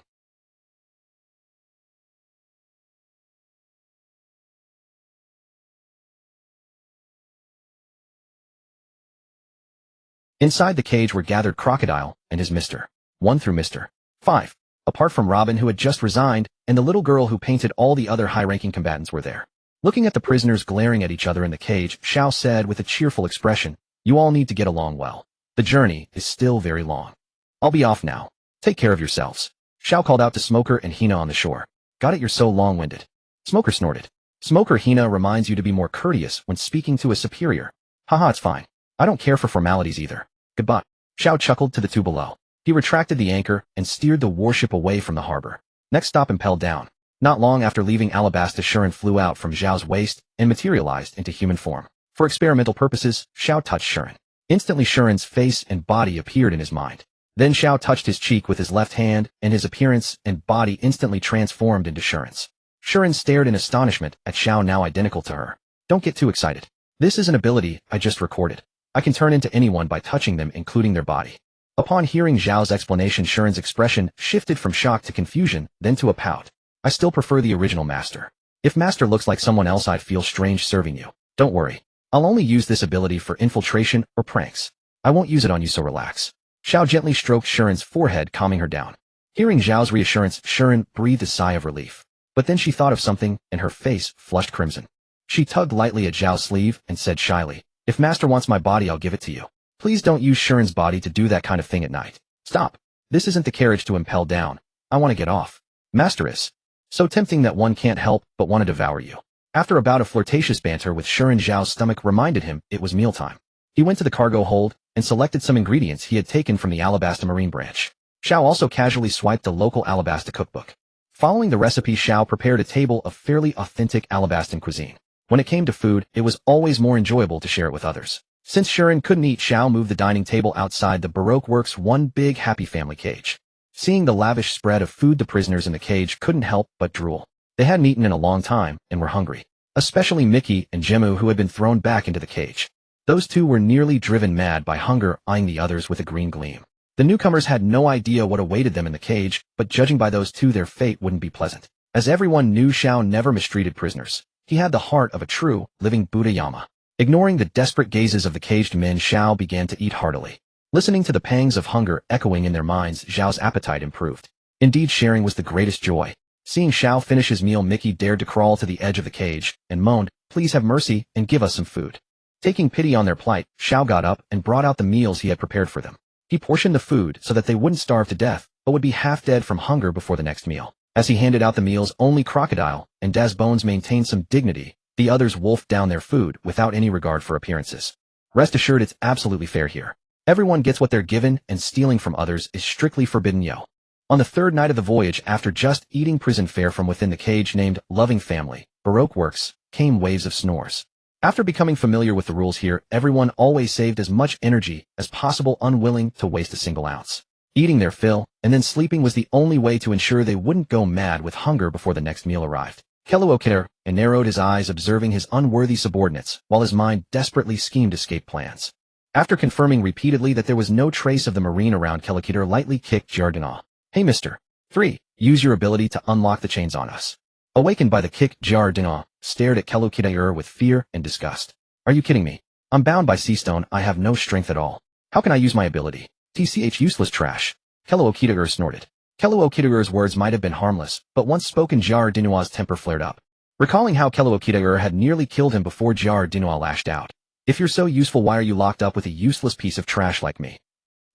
Speaker 1: Inside the cage were gathered Crocodile and his Mr. 1 through Mr. 5. Apart from Robin, who had just resigned, and the little girl who painted, all the other high-ranking combatants were there. Looking at the prisoners glaring at each other in the cage, Xiao said with a cheerful expression, "You all need to get along well. The journey is still very long. I'll be off now. Take care of yourselves." Xiao called out to Smoker and Hina on the shore. "Got it, you're so long-winded." Smoker snorted. "Smoker, Hina reminds you to be more courteous when speaking to a superior." "Haha, it's fine. I don't care for formalities either. Goodbye." Xiao chuckled to the 2 below. He retracted the anchor and steered the warship away from the harbor. Next stop, Impel Down. Not long after leaving Alabasta, Shuren flew out from Zhao's waist and materialized into human form. For experimental purposes, Xiao touched Shuren. Instantly, Shuren's face and body appeared in his mind. Then Xiao touched his cheek with his left hand, and his appearance and body instantly transformed into Shuren's. Shuren stared in astonishment at Xiao, now identical to her. "Don't get too excited. This is an ability I just recorded. I can turn into anyone by touching them, including their body." Upon hearing Zhao's explanation, Shuren's expression shifted from shock to confusion, then to a pout. "I still prefer the original master. If master looks like someone else, I'd feel strange serving you. Don't worry. I'll only use this ability for infiltration or pranks. I won't use it on you, so relax." Xiao gently stroked Shuren's forehead, calming her down. Hearing Zhao's reassurance, Shuren breathed a sigh of relief. But then she thought of something, and her face flushed crimson. She tugged lightly at Zhao's sleeve and said shyly, "If master wants my body, I'll give it to you. Please don't use Shuren's body to do that kind of thing at night." "Stop. This isn't the carriage to Impel Down. I want to get off. Master is so tempting that one can't help but want to devour you." After a bout of flirtatious banter with Shuren, Zhao's stomach reminded him it was mealtime. He went to the cargo hold and selected some ingredients he had taken from the Alabasta Marine branch. Zhao also casually swiped a local Alabasta cookbook. Following the recipe, Zhao prepared a table of fairly authentic Alabastan cuisine. When it came to food, it was always more enjoyable to share it with others. Since Shuren couldn't eat, Zhao moved the dining table outside the Baroque Works' one big happy family cage. Seeing the lavish spread of food, the prisoners in the cage couldn't help but drool. They hadn't eaten in a long time and were hungry. Especially Mickey and Jemu, who had been thrown back into the cage. Those two were nearly driven mad by hunger, eyeing the others with a green gleam. The newcomers had no idea what awaited them in the cage, but judging by those two, their fate wouldn't be pleasant. As everyone knew, Zhao never mistreated prisoners. He had the heart of a true, living Buddha-yama. Ignoring the desperate gazes of the caged men, Zhao began to eat heartily. Listening to the pangs of hunger echoing in their minds, Zhao's appetite improved. Indeed, sharing was the greatest joy. Seeing Zhao finish his meal, Mickey dared to crawl to the edge of the cage and moaned, "Please have mercy and give us some food." Taking pity on their plight, Zhao got up and brought out the meals he had prepared for them. He portioned the food so that they wouldn't starve to death, but would be half dead from hunger before the next meal. As he handed out the meals, only Crocodile and Das Bones maintained some dignity. The others wolfed down their food without any regard for appearances. Rest assured, it's absolutely fair here. Everyone gets what they're given, and stealing from others is strictly forbidden, yo. On the third night of the voyage, after just eating prison fare from within the cage named Loving Family, Baroque Works, came waves of snores. After becoming familiar with the rules here, everyone always saved as much energy as possible, unwilling to waste a single ounce. Eating their fill, and then sleeping was the only way to ensure they wouldn't go mad with hunger before the next meal arrived. Keluokiter narrowed his eyes, observing his unworthy subordinates, while his mind desperately schemed escape plans. After confirming repeatedly that there was no trace of the Marine around, Keluokiter lightly kicked Jardinal. "Hey, Mr. 3, use your ability to unlock the chains on us." Awakened by the kick, Jardinal stared at Keluokiter with fear and disgust. "Are you kidding me? I'm bound by sea stone. I have no strength at all. How can I use my ability? TCH useless trash." Keluokiter snorted. Keluokiter's words might have been harmless, but once spoken, Jardinal's temper flared up. Recalling how Keluokiter had nearly killed him before, Jardinal lashed out. "If you're so useful, why are you locked up with a useless piece of trash like me?"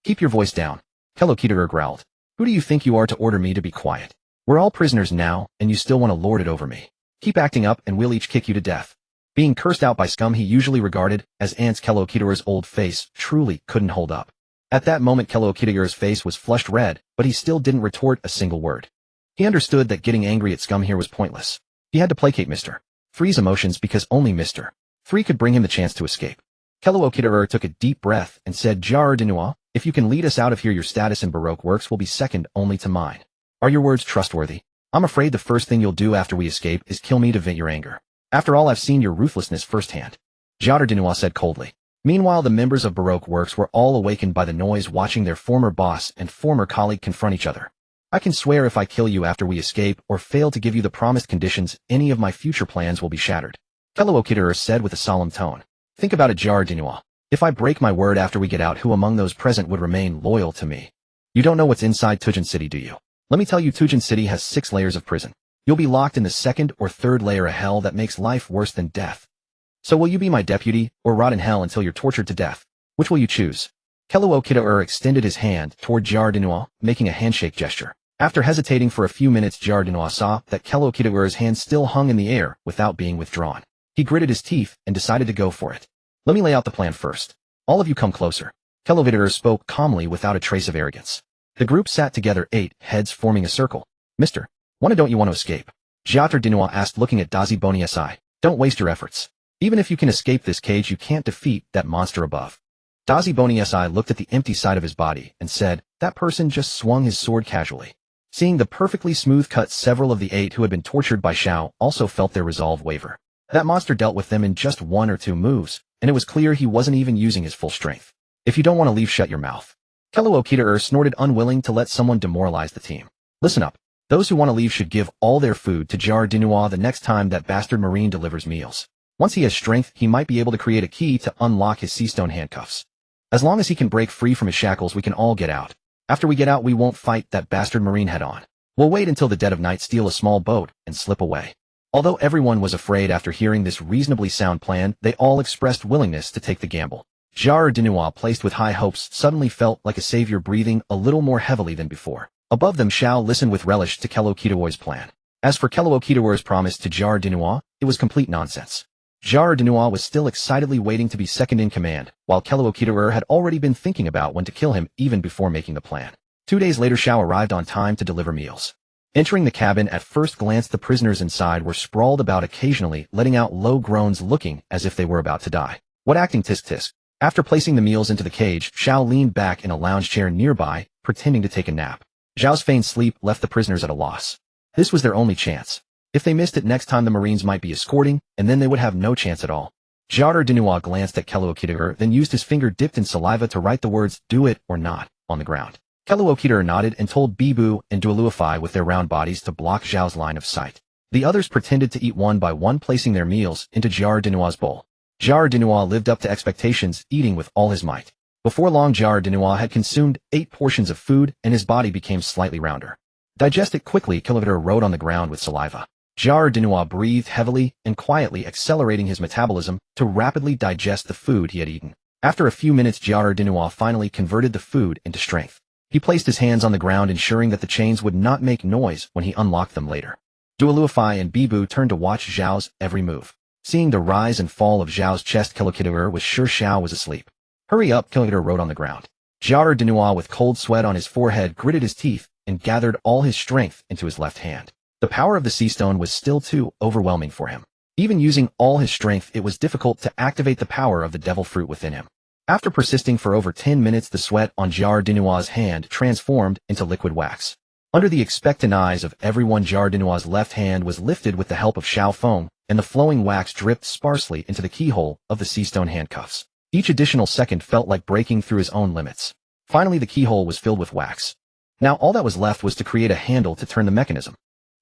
Speaker 1: "Keep your voice down," Keluokiter growled. "Who do you think you are to order me to be quiet? We're all prisoners now, and you still want to lord it over me. Keep acting up and we'll each kick you to death." Being cursed out by scum he usually regarded as ants, Keluokiter's old face truly couldn't hold up. At that moment, Keluokiter's face was flushed red, but he still didn't retort a single word. He understood that getting angry at scum here was pointless. He had to placate Mr. 3's emotions because only Mr. 3 could bring him the chance to escape. Keluokiter took a deep breath and said, "Jardinal, if you can lead us out of here, your status in Baroque Works will be second only to mine. Are your words trustworthy? I'm afraid the first thing you'll do after we escape is kill me to vent your anger. After all, I've seen your ruthlessness firsthand," Jardinal said coldly. Meanwhile, the members of Baroque Works were all awakened by the noise, watching their former boss and former colleague confront each other. "I can swear if I kill you after we escape or fail to give you the promised conditions, any of my future plans will be shattered," Keluokiter said with a solemn tone. "Think about it, Jardinal. If I break my word after we get out, who among those present would remain loyal to me? You don't know what's inside Tujin City, do you? Let me tell you, Tujin City has 6 layers of prison. You'll be locked in the second or third layer of hell that makes life worse than death. So will you be my deputy, or rot in hell until you're tortured to death? Which will you choose?" Keluokiter extended his hand toward Jardinal, making a handshake gesture. After hesitating for a few minutes, Jardinal saw that Keluokiter's hand still hung in the air without being withdrawn. He gritted his teeth and decided to go for it. "Let me lay out the plan first. All of you come closer." Keluokiter spoke calmly without a trace of arrogance. The group sat together, 8 heads forming a circle. "Mr. 1, don't you want to escape?" Jardinal asked, looking at Das Bones. "Don't waste your efforts. Even if you can escape this cage, you can't defeat that monster above." Das Bones looked at the empty side of his body and said, "That person just swung his sword casually." Seeing the perfectly smooth cut, several of the 8 who had been tortured by Zhao also felt their resolve waver. That monster dealt with them in just 1 or 2 moves, and it was clear he wasn't even using his full strength. "If you don't want to leave, shut your mouth." Keluokiter snorted, unwilling to let someone demoralize the team. "Listen up. Those who want to leave should give all their food to Jardinal the next time that bastard Marine delivers meals. Once he has strength, he might be able to create a key to unlock his sea stone handcuffs. As long as he can break free from his shackles, we can all get out. After we get out, we won't fight that bastard Marine head on. We'll wait until the dead of night, steal a small boat, and slip away." Although everyone was afraid after hearing this reasonably sound plan, they all expressed willingness to take the gamble. Jardinal, placed with high hopes, suddenly felt like a savior, breathing a little more heavily than before. Above them, Zhao listened with relish to Keluokiter's plan. As for Keluokitawa's promise to Jar Dinua, it was complete nonsense. Jar Dinua was still excitedly waiting to be second in command, while Keluokitawa had already been thinking about when to kill him even before making the plan. 2 days later, Shao arrived on time to deliver meals. Entering the cabin, at first glance the prisoners inside were sprawled about, occasionally letting out low groans, looking as if they were about to die. What acting, tisk tisk. After placing the meals into the cage, Shao leaned back in a lounge chair nearby, pretending to take a nap. Zhao's feigned sleep left the prisoners at a loss. This was their only chance. If they missed it, next time the Marines might be escorting, and then they would have no chance at all. Jar Dinua glanced at Keluokitawa, then used his finger dipped in saliva to write the words, "Do it or not," on the ground. Keluokitawa nodded and told Bibu and Dualuify with their round bodies to block Zhao's line of sight. The others pretended to eat one by one, placing their meals into Jar Dinua's bowl. Jar Dinua lived up to expectations, eating with all his might. Before long, Jar Dinua had consumed 8 portions of food, and his body became slightly rounder. Digest it quickly, Keluokitawa wrote on the ground with saliva. Jar Dinua breathed heavily and quietly, accelerating his metabolism to rapidly digest the food he had eaten. After a few minutes, Jar Dinua finally converted the food into strength. He placed his hands on the ground, ensuring that the chains would not make noise when he unlocked them later. Dualuify and Bibu turned to watch Zhao's every move. Seeing the rise and fall of Zhao's chest, Keluokitawa was sure Shao was asleep. "Hurry up," Keluokitawa wrote on the ground. Jar Dinua, with cold sweat on his forehead, gritted his teeth and gathered all his strength into his left hand. The power of the sea stone was still too overwhelming for him. Even using all his strength, it was difficult to activate the power of the devil fruit within him. After persisting for over 10 minutes, the sweat on Jar Dinua's hand transformed into liquid wax. Under the expectant eyes of everyone, Jar Dinua's left hand was lifted with the help of Shao Feng, and the flowing wax dripped sparsely into the keyhole of the sea stone handcuffs. Each additional second felt like breaking through his own limits. Finally, the keyhole was filled with wax. Now all that was left was to create a handle to turn the mechanism.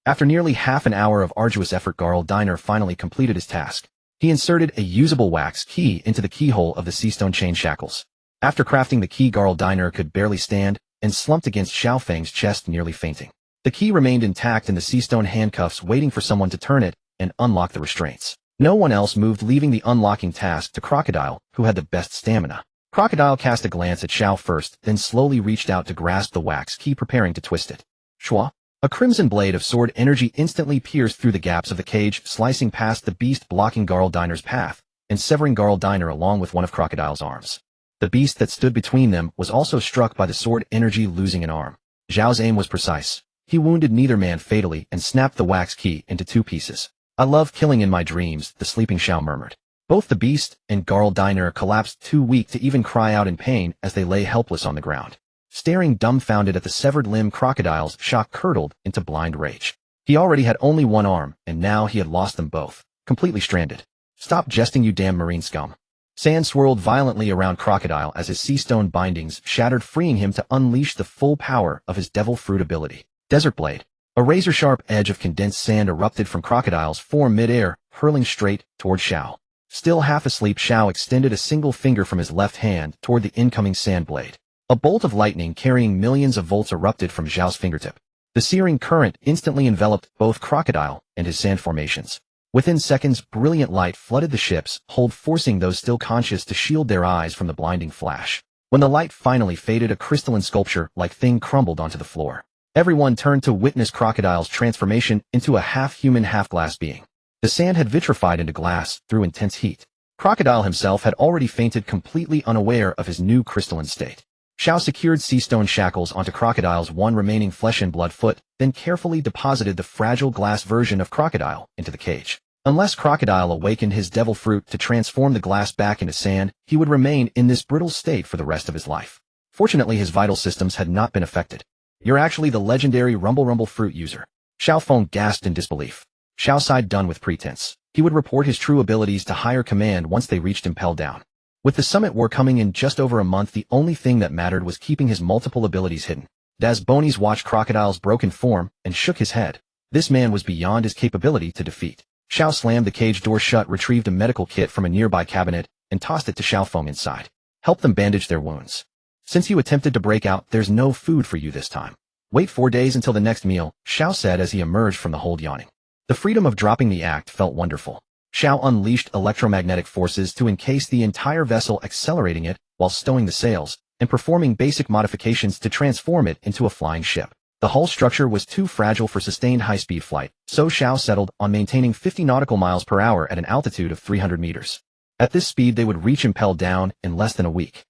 Speaker 1: After nearly half an hour of arduous effort, Garl Diner finally completed his task. He inserted a usable wax key into the keyhole of the sea stone chain shackles. After crafting the key, Garl Diner could barely stand and slumped against Xiao Feng's chest, nearly fainting. The key remained intact in the sea stone handcuffs, waiting for someone to turn it and unlock the restraints. No one else moved, leaving the unlocking task to Crocodile, who had the best stamina. Crocodile cast a glance at Xiao first, then slowly reached out to grasp the wax key, preparing to twist it. Shua! A crimson blade of sword energy instantly pierced through the gaps of the cage, slicing past the beast, blocking Garl Diner's path, and severing Garl Diner along with one of Crocodile's arms. The beast that stood between them was also struck by the sword energy, losing an arm. Zhao's aim was precise. He wounded neither man fatally and snapped the wax key into 2 pieces. "I love killing in my dreams," the sleeping Shao murmured. Both the beast and Garl Diner collapsed, too weak to even cry out in pain as they lay helpless on the ground. Staring dumbfounded at the severed limb, Crocodile's shock curdled into blind rage. He already had only one arm, and now he had lost them both, completely stranded. "Stop jesting, you damn marine scum." Sand swirled violently around Crocodile as his sea stone bindings shattered, freeing him to unleash the full power of his devil fruit ability. Desert Blade. A razor-sharp edge of condensed sand erupted from Crocodile's form mid-air, hurling straight toward Shao. Still half asleep, Shao extended a single finger from his left hand toward the incoming sand blade. A bolt of lightning carrying millions of volts erupted from Zhao's fingertip. The searing current instantly enveloped both Crocodile and his sand formations. Within seconds, brilliant light flooded the ship's hold, forcing those still conscious to shield their eyes from the blinding flash. When the light finally faded, a crystalline sculpture-like thing crumbled onto the floor. Everyone turned to witness Crocodile's transformation into a half-human, half-glass being. The sand had vitrified into glass through intense heat. Crocodile himself had already fainted, completely unaware of his new crystalline state. Shao secured sea stone shackles onto Crocodile's one remaining flesh and blood foot, then carefully deposited the fragile glass version of Crocodile into the cage. Unless Crocodile awakened his devil fruit to transform the glass back into sand, he would remain in this brittle state for the rest of his life. Fortunately, his vital systems had not been affected. "You're actually the legendary Rumble fruit user." Shao Feng gasped in disbelief. Shao sighed, done with pretense. He would report his true abilities to higher command once they reached Impel Down. With the Summit War coming in just over a month, the only thing that mattered was keeping his multiple abilities hidden. Daz Bonies watched Crocodile's broken form and shook his head. This man was beyond his capability to defeat. Shao slammed the cage door shut, retrieved a medical kit from a nearby cabinet, and tossed it to Shao Feng inside. "Help them bandage their wounds. Since you attempted to break out, there's no food for you this time. Wait 4 days until the next meal," Shao said as he emerged from the hold, yawning. The freedom of dropping the act felt wonderful. Shao unleashed electromagnetic forces to encase the entire vessel, accelerating it while stowing the sails, and performing basic modifications to transform it into a flying ship. The hull structure was too fragile for sustained high-speed flight, so Xiao settled on maintaining 50 nautical miles per hour at an altitude of 300 meters. At this speed they would reach impelled down in less than a week.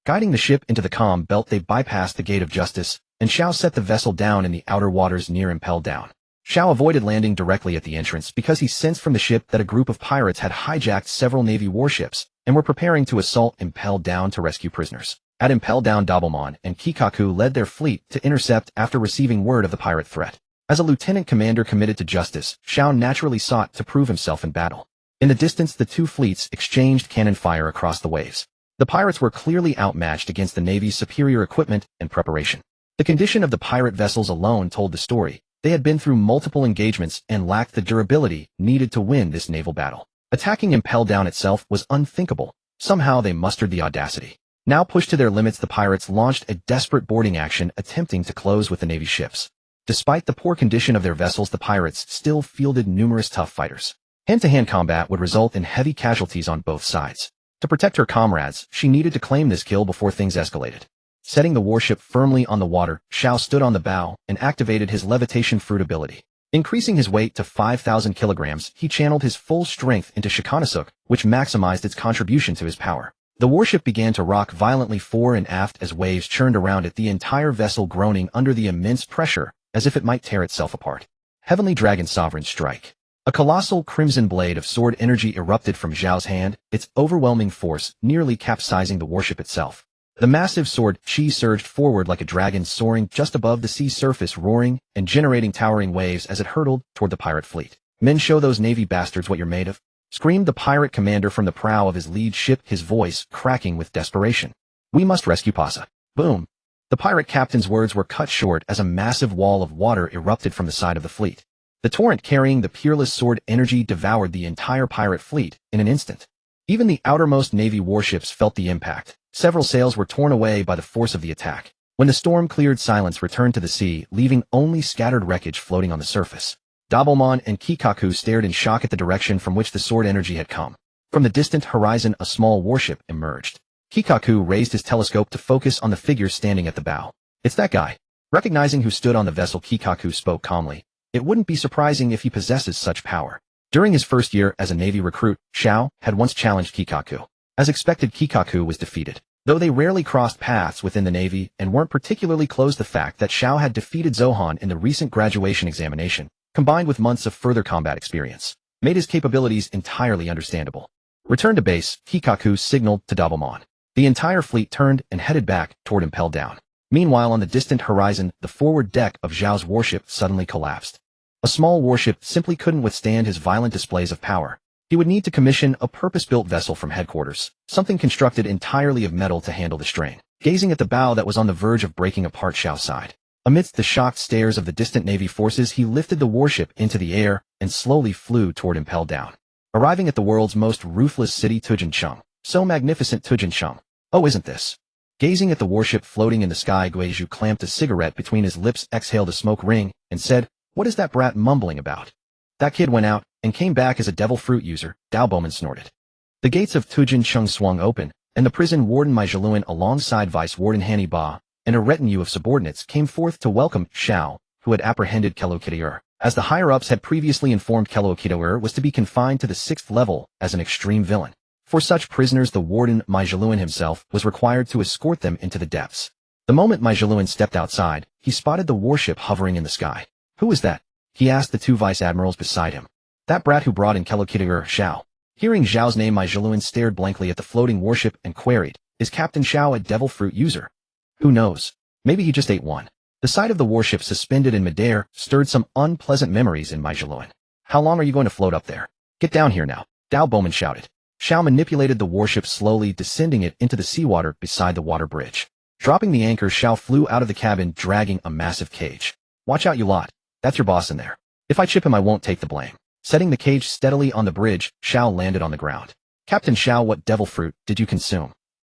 Speaker 1: Guiding the ship into the calm belt, they bypassed the Gate of Justice, and Xiao set the vessel down in the outer waters near impelled down. Xiao avoided landing directly at the entrance because he sensed from the ship that a group of pirates had hijacked several Navy warships and were preparing to assault impelled down to rescue prisoners. At impelled down, Doublemon and Kikaku led their fleet to intercept after receiving word of the pirate threat. As a lieutenant commander committed to justice, Xiao naturally sought to prove himself in battle. In the distance, the two fleets exchanged cannon fire across the waves. The pirates were clearly outmatched against the Navy's superior equipment and preparation. The condition of the pirate vessels alone told the story. They had been through multiple engagements and lacked the durability needed to win this naval battle. Attacking impelled down itself was unthinkable. Somehow they mustered the audacity. Now pushed to their limits, the pirates launched a desperate boarding action attempting to close with the Navy ships. Despite the poor condition of their vessels, the pirates still fielded numerous tough fighters. Hand-to-hand combat would result in heavy casualties on both sides. To protect her comrades, she needed to claim this kill before things escalated. Setting the warship firmly on the water, Xiao stood on the bow and activated his levitation fruit ability. Increasing his weight to 5,000 kilograms, he channeled his full strength into Shikanosuk, which maximized its contribution to his power. The warship began to rock violently fore and aft as waves churned around it, the entire vessel groaning under the immense pressure, as if it might tear itself apart. Heavenly Dragon Sovereign Strike. A colossal crimson blade of sword energy erupted from Zhao's hand, its overwhelming force nearly capsizing the warship itself. The massive sword Qi surged forward like a dragon, soaring just above the sea surface, roaring and generating towering waves as it hurtled toward the pirate fleet. "Men, show those Navy bastards what you're made of," screamed the pirate commander from the prow of his lead ship, his voice cracking with desperation. "We must rescue Pasa." Boom! The pirate captain's words were cut short as a massive wall of water erupted from the side of the fleet. The torrent carrying the peerless sword energy devoured the entire pirate fleet in an instant. Even the outermost Navy warships felt the impact. Several sails were torn away by the force of the attack. When the storm cleared, silence returned to the sea, leaving only scattered wreckage floating on the surface. Doublemon and Kikaku stared in shock at the direction from which the sword energy had come. From the distant horizon, a small warship emerged. Kikaku raised his telescope to focus on the figure standing at the bow. "It's that guy." Recognizing who stood on the vessel, Kikaku spoke calmly. It wouldn't be surprising if he possesses such power. During his first year as a Navy recruit, Xiao had once challenged Kikaku. As expected, Kikaku was defeated. Though they rarely crossed paths within the Navy and weren't particularly close, the fact that Xiao had defeated Zohan in the recent graduation examination, combined with months of further combat experience, made his capabilities entirely understandable. Return to base, Kikaku signaled to Doublemon. The entire fleet turned and headed back toward impelled down. Meanwhile, on the distant horizon, the forward deck of Zhao's warship suddenly collapsed. A small warship simply couldn't withstand his violent displays of power. He would need to commission a purpose-built vessel from headquarters, something constructed entirely of metal to handle the strain. Gazing at the bow that was on the verge of breaking apart, Xiao sighed. Amidst the shocked stares of the distant Navy forces, he lifted the warship into the air and slowly flew toward impelled down. Arriving at the world's most ruthless city, Tujincheng. So magnificent, Tujincheng. Oh, isn't this? Gazing at the warship floating in the sky, Guizhu clamped a cigarette between his lips, exhaled a smoke ring, and said, "What is that brat mumbling about?" "That kid went out and came back as a devil fruit user," Dao Bowman snorted. The gates of Tujincheng swung open, and the prison warden Mai Zhiluan alongside Vice Warden Hanny Ba and a retinue of subordinates came forth to welcome Xiao, who had apprehended Kelokitiur. As the higher-ups had previously informed, Kelokitiur was to be confined to the 6th level as an extreme villain. For such prisoners, the warden Mai Zhiluan himself was required to escort them into the depths. The moment Mai Zhiluan stepped outside, he spotted the warship hovering in the sky. "Who is that?" he asked the two vice-admirals beside him. "That brat who brought in Kelokitiur, Xiao." Hearing Zhao's name, Mai Zhiluan stared blankly at the floating warship and queried, "Is Captain Xiao a devil fruit user?" "Who knows? Maybe he just ate one." The sight of the warship suspended in midair stirred some unpleasant memories in Mai Zhiluan. "How long are you going to float up there? Get down here now," Dao Bowman shouted. Xiao manipulated the warship, slowly descending it into the seawater beside the water bridge. Dropping the anchor, Xiao flew out of the cabin, dragging a massive cage. "Watch out, you lot. That's your boss in there. If I chip him, I won't take the blame." Setting the cage steadily on the bridge, Xiao landed on the ground. "Captain Xiao, what devil fruit did you consume?"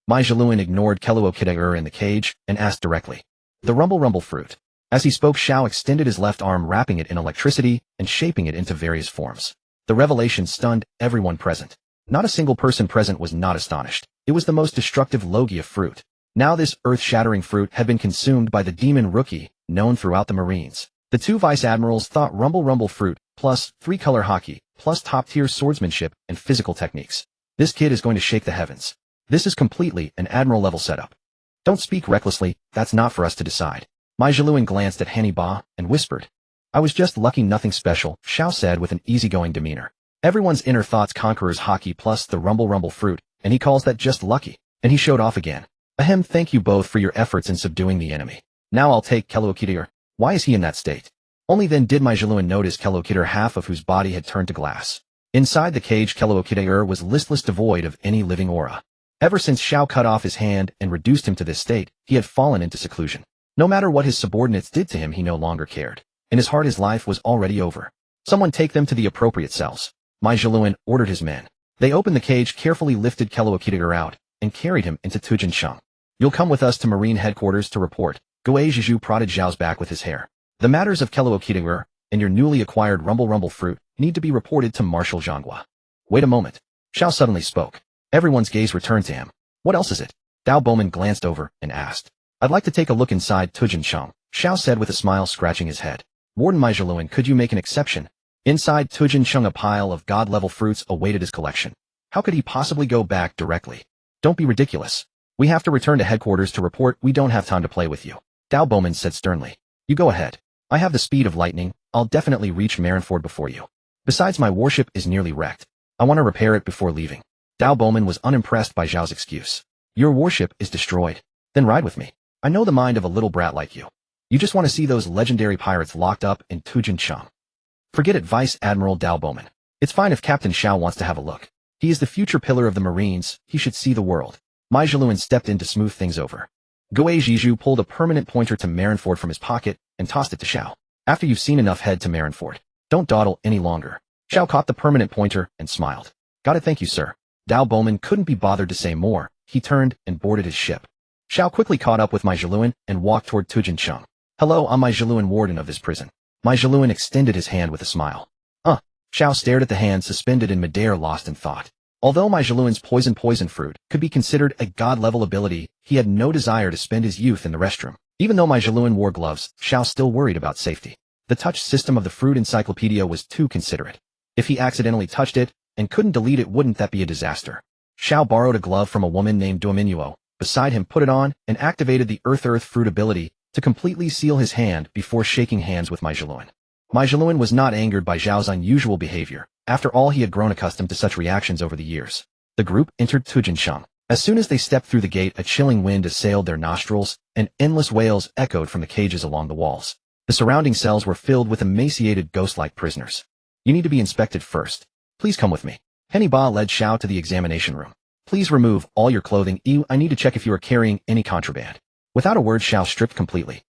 Speaker 1: Mai Zhiluan ignored Kelokitiur in the cage and asked directly. "The rumble fruit." As he spoke, Xiao extended his left arm, wrapping it in electricity and shaping it into various forms. The revelation stunned everyone present. Not a single person present was not astonished. It was the most destructive Logia fruit. Now this earth-shattering fruit had been consumed by the demon rookie known throughout the Marines. The two vice admirals thought rumble fruit, plus 3-color hockey, plus top-tier swordsmanship and physical techniques. This kid is going to shake the heavens. This is completely an admiral-level setup. Don't speak recklessly, that's not for us to decide. Mi Zhiluan glanced at Hie Hie and whispered. I was just lucky, nothing special, Xiao said with an easygoing demeanor. Everyone's inner thoughts conquerors hockey plus the rumble fruit, and he calls that just lucky. And he showed off again. Ahem, thank you both for your efforts in subduing the enemy. Now I'll take Kelokitir. Why is he in that state? Only then did Mi Zhiluan notice Kelokitir, half of whose body had turned to glass. Inside the cage, Kelokitir was listless, devoid of any living aura. Ever since Xiao cut off his hand and reduced him to this state, he had fallen into seclusion. No matter what his subordinates did to him, he no longer cared. In his heart, his life was already over. Someone take them to the appropriate cells. Mi Zhiluan ordered his men. They opened the cage, carefully lifted Kelokitir out, and carried him into Tujinsheng. You'll come with us to Marine headquarters to report. Gua Zhizhu prodded Zhao's back with his hair. The matters of Kelokitir and your newly acquired rumble fruit need to be reported to Marshal Zhonghua. Wait a moment. Xiao suddenly spoke. Everyone's gaze returned to him. What else is it? Dao Bowman glanced over and asked. I'd like to take a look inside Tujinsheng, Xiao said with a smile, scratching his head. Warden Mi Zhiluan, could you make an exception? Inside Tujinsheng, a pile of god-level fruits awaited his collection. How could he possibly go back directly? Don't be ridiculous. We have to return to headquarters to report. We don't have time to play with you. Dao Bowman said sternly. You go ahead. I have the speed of lightning. I'll definitely reach Marineford before you. Besides, my warship is nearly wrecked. I want to repair it before leaving. Dao Bowman was unimpressed by Zhao's excuse. Your warship is destroyed. Then ride with me. I know the mind of a little brat like you. You just want to see those legendary pirates locked up in Tujinsheng. Forget it, Vice Admiral Dao Bowman. It's fine if Captain Xiao wants to have a look. He is the future pillar of the Marines. He should see the world. Mi Zhiluan stepped in to smooth things over. Gua Zhizhu pulled a permanent pointer to Marineford from his pocket and tossed it to Xiao. After you've seen enough, head to Marineford. Don't dawdle any longer. Xiao caught the permanent pointer and smiled. Got it, thank you, sir. Dao Bowman couldn't be bothered to say more. He turned and boarded his ship. Xiao quickly caught up with Mi Zhiluan and walked toward Tujinsheng. Hello, I'm Mi Zhiluan, warden of this prison. Mi Zhiluan extended his hand with a smile. Xiao stared at the hand suspended in midair, lost in thought. Although Mi Zhiluan's poison fruit could be considered a god-level ability, he had no desire to spend his youth in the restroom. Even though Mi Zhiluan wore gloves, Xiao still worried about safety. The touch system of the fruit encyclopedia was too considerate. If he accidentally touched it and couldn't delete it, wouldn't that be a disaster? Xiao borrowed a glove from a woman named Dominuo. Beside him, put it on, and activated the Earth fruit ability to completely seal his hand before shaking hands with Mi Zhiluan. Mi Zhiluan was not angered by Zhao's unusual behavior. After all, he had grown accustomed to such reactions over the years. The group entered Tujinsheng. As soon as they stepped through the gate, a chilling wind assailed their nostrils, and endless wails echoed from the cages along the walls. The surrounding cells were filled with emaciated, ghost-like prisoners. You need to be inspected first. Please come with me. Hie Hie led Xiao to the examination room. Please remove all your clothing. I need to check if you are carrying any contraband. Without a word, Xiao stripped completely.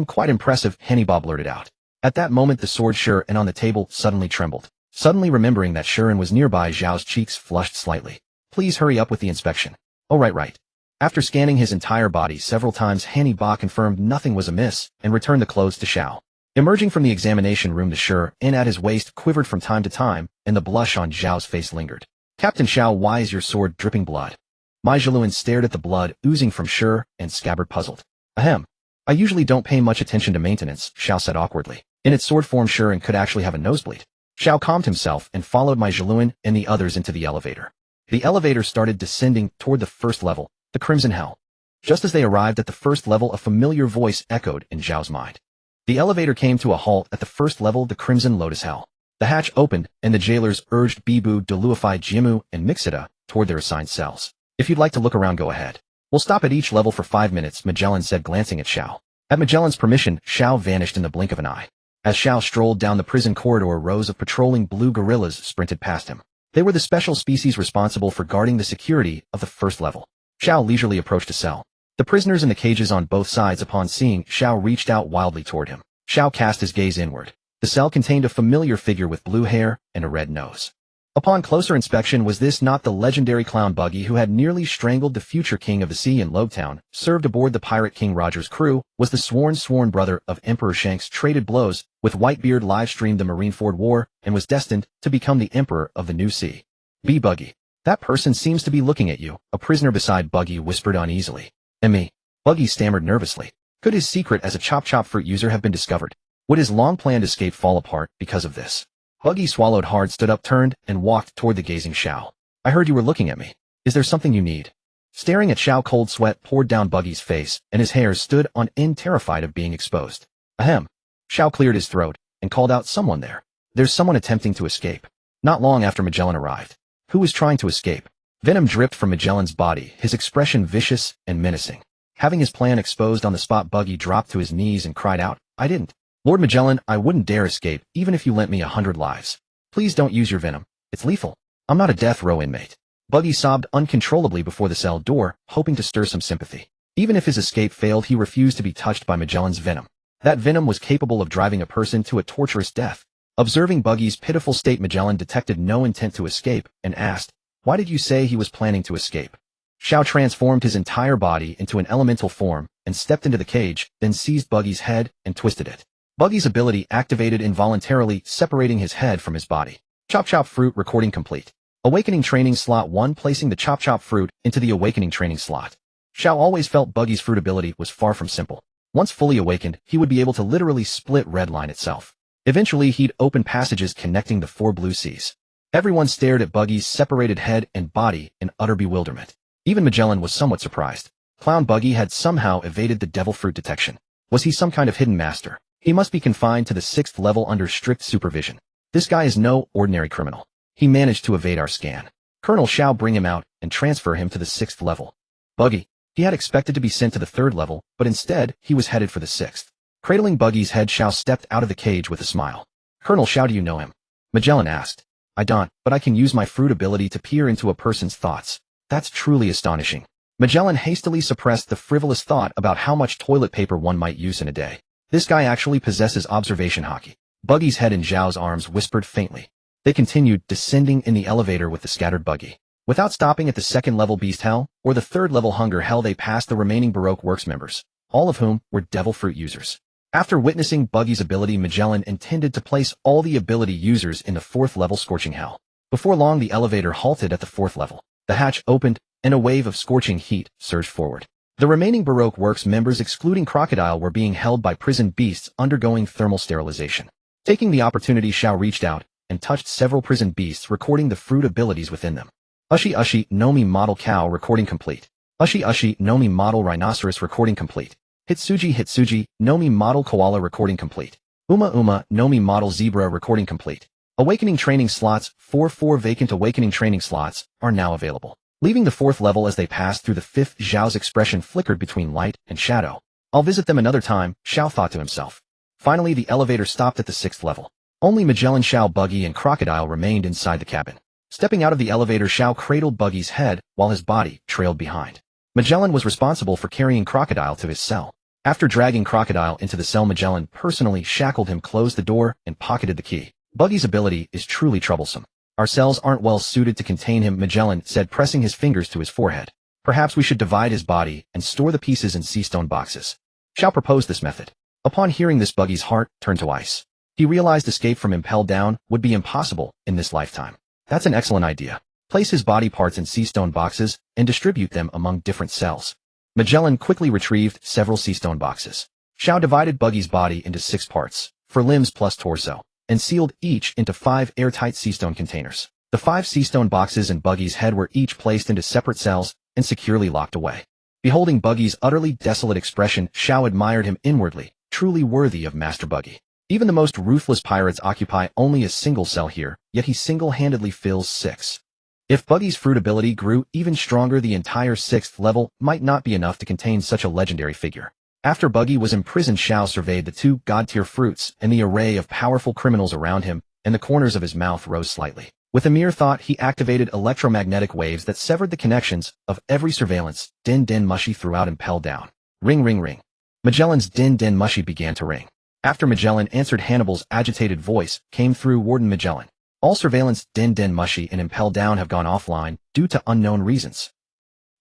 Speaker 1: Quite impressive, Hie Hie blurted out. At that moment, the sword Shiren on the table suddenly trembled. Suddenly remembering that Shiren was nearby, Zhao's cheeks flushed slightly. Please hurry up with the inspection. Oh, right. After scanning his entire body several times, Hie Hie confirmed nothing was amiss and returned the clothes to Xiao. Emerging from the examination room, the Shiren at his waist quivered from time to time, and the blush on Zhao's face lingered. Captain Xiao, why is your sword dripping blood? Mi Zhiluan stared at the blood oozing from Shiren and scabbard, puzzled. Ahem. I usually don't pay much attention to maintenance, Xiao said awkwardly. In its sword form, Shiren could actually have a nosebleed. Xiao calmed himself and followed Mi Zhiluan and the others into the elevator. The elevator started descending toward the first level, the Crimson Hell. Just as they arrived at the first level, a familiar voice echoed in Zhao's mind. The elevator came to a halt at the first level, the Crimson Lotus Hell. The hatch opened, and the jailers urged Bibu, Deluify, Jimu, and Mixita toward their assigned cells. If you'd like to look around, go ahead. We'll stop at each level for 5 minutes, Magellan said, glancing at Xiao. At Magellan's permission, Xiao vanished in the blink of an eye. As Xiao strolled down the prison corridor, rows of patrolling blue gorillas sprinted past him. They were the special species responsible for guarding the security of the first level. Xiao leisurely approached a cell. The prisoners in the cages on both sides, upon seeing Xiao, reached out wildly toward him. Xiao cast his gaze inward. The cell contained a familiar figure with blue hair and a red nose. Upon closer inspection, was this not the legendary clown Buggy who had nearly strangled the future king of the sea in Lobetown, served aboard the pirate King Roger's crew, was the sworn brother of Emperor Shanks, traded blows with Whitebeard, live-streamed the Marineford War, and was destined to become the Emperor of the New Sea. Be Buggy. That person seems to be looking at you, a prisoner beside Buggy whispered uneasily. Me. Buggy stammered nervously. Could his secret as a chop fruit user have been discovered? Would his long-planned escape fall apart because of this? Buggy swallowed hard, stood up, turned, and walked toward the gazing Xiao. I heard you were looking at me. Is there something you need? Staring at Xiao, cold sweat poured down Buggy's face, and his hairs stood on end, terrified of being exposed. Ahem. Xiao cleared his throat and called out, someone there. There's someone attempting to escape. Not long after Magellan arrived. Who was trying to escape? Venom dripped from Magellan's body, his expression vicious and menacing. Having his plan exposed on the spot, Buggy dropped to his knees and cried out, I didn't. Lord Magellan, I wouldn't dare escape, even if you lent me 100 lives. Please don't use your venom. It's lethal. I'm not a death row inmate. Buggy sobbed uncontrollably before the cell door, hoping to stir some sympathy. Even if his escape failed, he refused to be touched by Magellan's venom. That venom was capable of driving a person to a torturous death. Observing Buggy's pitiful state, Magellan detected no intent to escape and asked, why did you say he was planning to escape? Xiao transformed his entire body into an elemental form and stepped into the cage, then seized Buggy's head and twisted it. Buggy's ability activated involuntarily, separating his head from his body. Chop fruit recording complete. Awakening training slot 1, placing the chop fruit into the awakening training slot. Xiao always felt Buggy's fruit ability was far from simple. Once fully awakened, he would be able to literally split Redline itself. Eventually, he'd open passages connecting the 4 blue seas. Everyone stared at Buggy's separated head and body in utter bewilderment. Even Magellan was somewhat surprised. Clown Buggy had somehow evaded the devil fruit detection. Was he some kind of hidden master? He must be confined to the 6th level under strict supervision. This guy is no ordinary criminal. He managed to evade our scan. Colonel Xiao, bring him out and transfer him to the 6th level. Buggy. He had expected to be sent to the 3rd level, but instead, he was headed for the 6th. Cradling Buggy's head, Xiao stepped out of the cage with a smile. Colonel Xiao, do you know him? Magellan asked. I don't, but I can use my fruit ability to peer into a person's thoughts. That's truly astonishing. Magellan hastily suppressed the frivolous thought about how much toilet paper one might use in a day. This guy actually possesses observation hockey. Buggy's head in Zhao's arms whispered faintly. They continued, descending in the elevator with the scattered Buggy. Without stopping at the 2nd level Beast Hell, or the 3rd level Hunger Hell, they passed the remaining Baroque Works members, all of whom were Devil Fruit users. After witnessing Buggy's ability, Magellan intended to place all the ability users in the 4th level Scorching Hell. Before long, the elevator halted at the 4th level. The hatch opened, and a wave of scorching heat surged forward. The remaining Baroque Works members, excluding Crocodile, were being held by prison beasts undergoing thermal sterilization. Taking the opportunity, Xiao reached out and touched several prison beasts, recording the fruit abilities within them. Ushi no Mi model cow recording complete. Ushi no Mi model rhinoceros recording complete. Hitsuji no Mi model koala recording complete. Uma no Mi model zebra recording complete. Awakening training slots 4 vacant awakening training slots are now available. Leaving the 4th level as they passed through the 5th, Zhao's expression flickered between light and shadow. I'll visit them another time, Xiao thought to himself. Finally, the elevator stopped at the 6th level. Only Magellan, Xiao, Buggy, and Crocodile remained inside the cabin. Stepping out of the elevator, Xiao cradled Buggy's head while his body trailed behind. Magellan was responsible for carrying Crocodile to his cell. After dragging Crocodile into the cell, Magellan personally shackled him, closed the door, and pocketed the key. Buggy's ability is truly troublesome. Our cells aren't well suited to contain him, Magellan said, pressing his fingers to his forehead. Perhaps we should divide his body and store the pieces in sea stone boxes. Xiao proposed this method. Upon hearing this, Buggy's heart turned to ice. He realized escape from Impel Down would be impossible in this lifetime. That's an excellent idea. Place his body parts in sea stone boxes and distribute them among different cells. Magellan quickly retrieved several sea stone boxes. Xiao divided Buggy's body into 6 parts, for limbs plus torso, and sealed each into 5 airtight sea stone containers. The 5 sea stone boxes and Buggy's head were each placed into separate cells and securely locked away. Beholding Buggy's utterly desolate expression, Xiao admired him inwardly, truly worthy of Master Buggy. Even the most ruthless pirates occupy only a single cell here, yet he single-handedly fills 6. If Buggy's fruit ability grew even stronger, the entire 6th level might not be enough to contain such a legendary figure. After Buggy was imprisoned, Xiao surveyed the 2 god-tier fruits and the array of powerful criminals around him, and the corners of his mouth rose slightly. With a mere thought, he activated electromagnetic waves that severed the connections of every surveillance. Din din mushy throughout Impel Down. Ring ring ring. Magellan's din din mushy began to ring. After Magellan answered, Hannibal's agitated voice came through. Warden Magellan. All surveillance din din mushy and Impel Down have gone offline due to unknown reasons.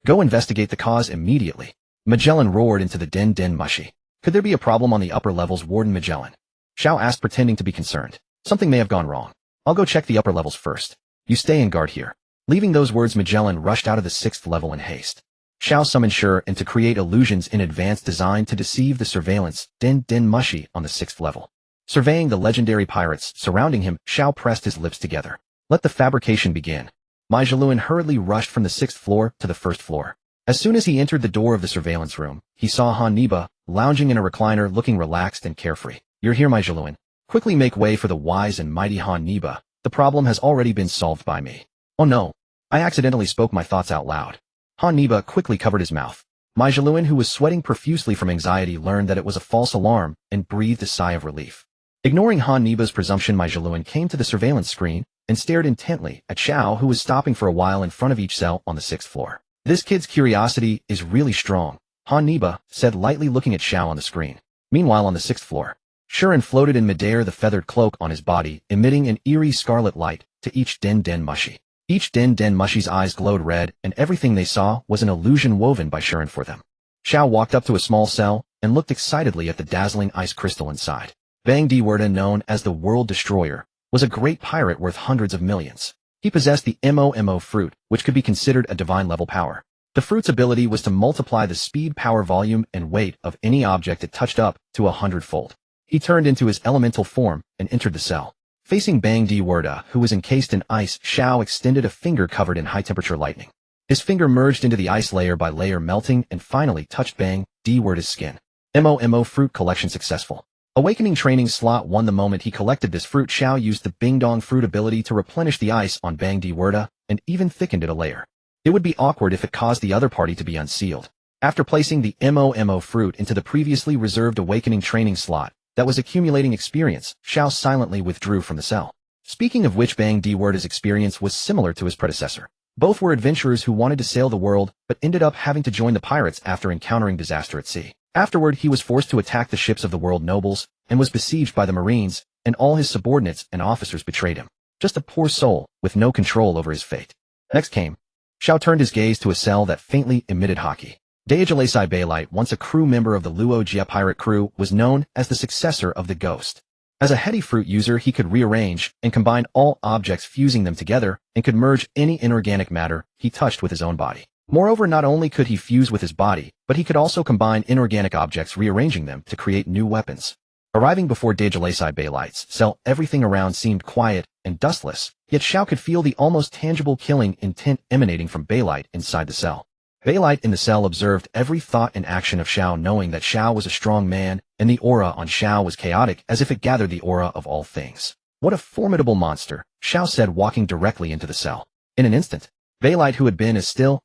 Speaker 1: Go investigate the cause immediately. Magellan roared into the din din mushy. Could there be a problem on the upper levels, Warden Magellan? Xiao asked, pretending to be concerned. Something may have gone wrong. I'll go check the upper levels first. You stay in guard here. Leaving those words, Magellan rushed out of the 6th level in haste. Xiao summoned Sure and to create illusions in advance designed to deceive the surveillance Den Mushi on the 6th level. Surveying the legendary pirates surrounding him, Xiao pressed his lips together. Let the fabrication begin. Mi Zhiluan hurriedly rushed from the 6th floor to the 1st floor. As soon as he entered the door of the surveillance room, he saw Han Niba, lounging in a recliner looking relaxed and carefree. You're here, Mi Zhiluan. Quickly make way for the wise and mighty Han Niba. The problem has already been solved by me. Oh no. I accidentally spoke my thoughts out loud. Han Niba quickly covered his mouth. Mi Zhiluan, who was sweating profusely from anxiety, learned that it was a false alarm and breathed a sigh of relief. Ignoring Han Niba's presumption, Mi Zhiluan came to the surveillance screen and stared intently at Xiao, who was stopping for a while in front of each cell on the 6th floor. This kid's curiosity is really strong, Han Niba said, lightly looking at Xiao on the screen. Meanwhile, on the 6th floor, Shuren floated in midair, the feathered cloak on his body emitting an eerie scarlet light to each Den Mushi. Each Den Mushi's eyes glowed red, and everything they saw was an illusion woven by Shuren for them. Xiao walked up to a small cell and looked excitedly at the dazzling ice crystal inside. Bang Diwerda, known as the World Destroyer, was a great pirate worth hundreds of millions. He possessed the Mo fruit, which could be considered a divine-level power. The fruit's ability was to multiply the speed, power, volume, and weight of any object it touched up to 100-fold. He turned into his elemental form and entered the cell. Facing Bang Diwerda, who was encased in ice, Xiao extended a finger covered in high-temperature lightning. His finger merged into the ice layer by layer, melting and finally touched Bang Diwerda's skin. Mo fruit collection successful. Awakening training slot 1. The moment he collected this fruit, Xiao used the Bing Dong fruit ability to replenish the ice on Bang Diwerda and even thickened it a layer. It would be awkward if it caused the other party to be unsealed. After placing the Mo fruit into the previously reserved awakening training slot that was accumulating experience, Xiao silently withdrew from the cell. Speaking of which, Bang Diwerda's experience was similar to his predecessor. Both were adventurers who wanted to sail the world but ended up having to join the pirates after encountering disaster at sea. Afterward, he was forced to attack the ships of the world nobles and was besieged by the Marines, and all his subordinates and officers betrayed him. Just a poor soul with no control over his fate. Next came. Xiao turned his gaze to a cell that faintly emitted haki. Daejelasai Baylite, once a crew member of the Luo Jia pirate crew, was known as the successor of the Ghost. As a heady fruit user, he could rearrange and combine all objects, fusing them together, and could merge any inorganic matter he touched with his own body. Moreover, not only could he fuse with his body, but he could also combine inorganic objects, rearranging them to create new weapons. Arriving before Daejelasai Baylite's cell, everything around seemed quiet and dustless, yet Xiao could feel the almost tangible killing intent emanating from Baylite inside the cell. Baylite in the cell observed every thought and action of Xiao, knowing that Xiao was a strong man, and the aura on Xiao was chaotic, as if it gathered the aura of all things. What a formidable monster, Xiao said, walking directly into the cell. In an instant, Baylite, who had been as still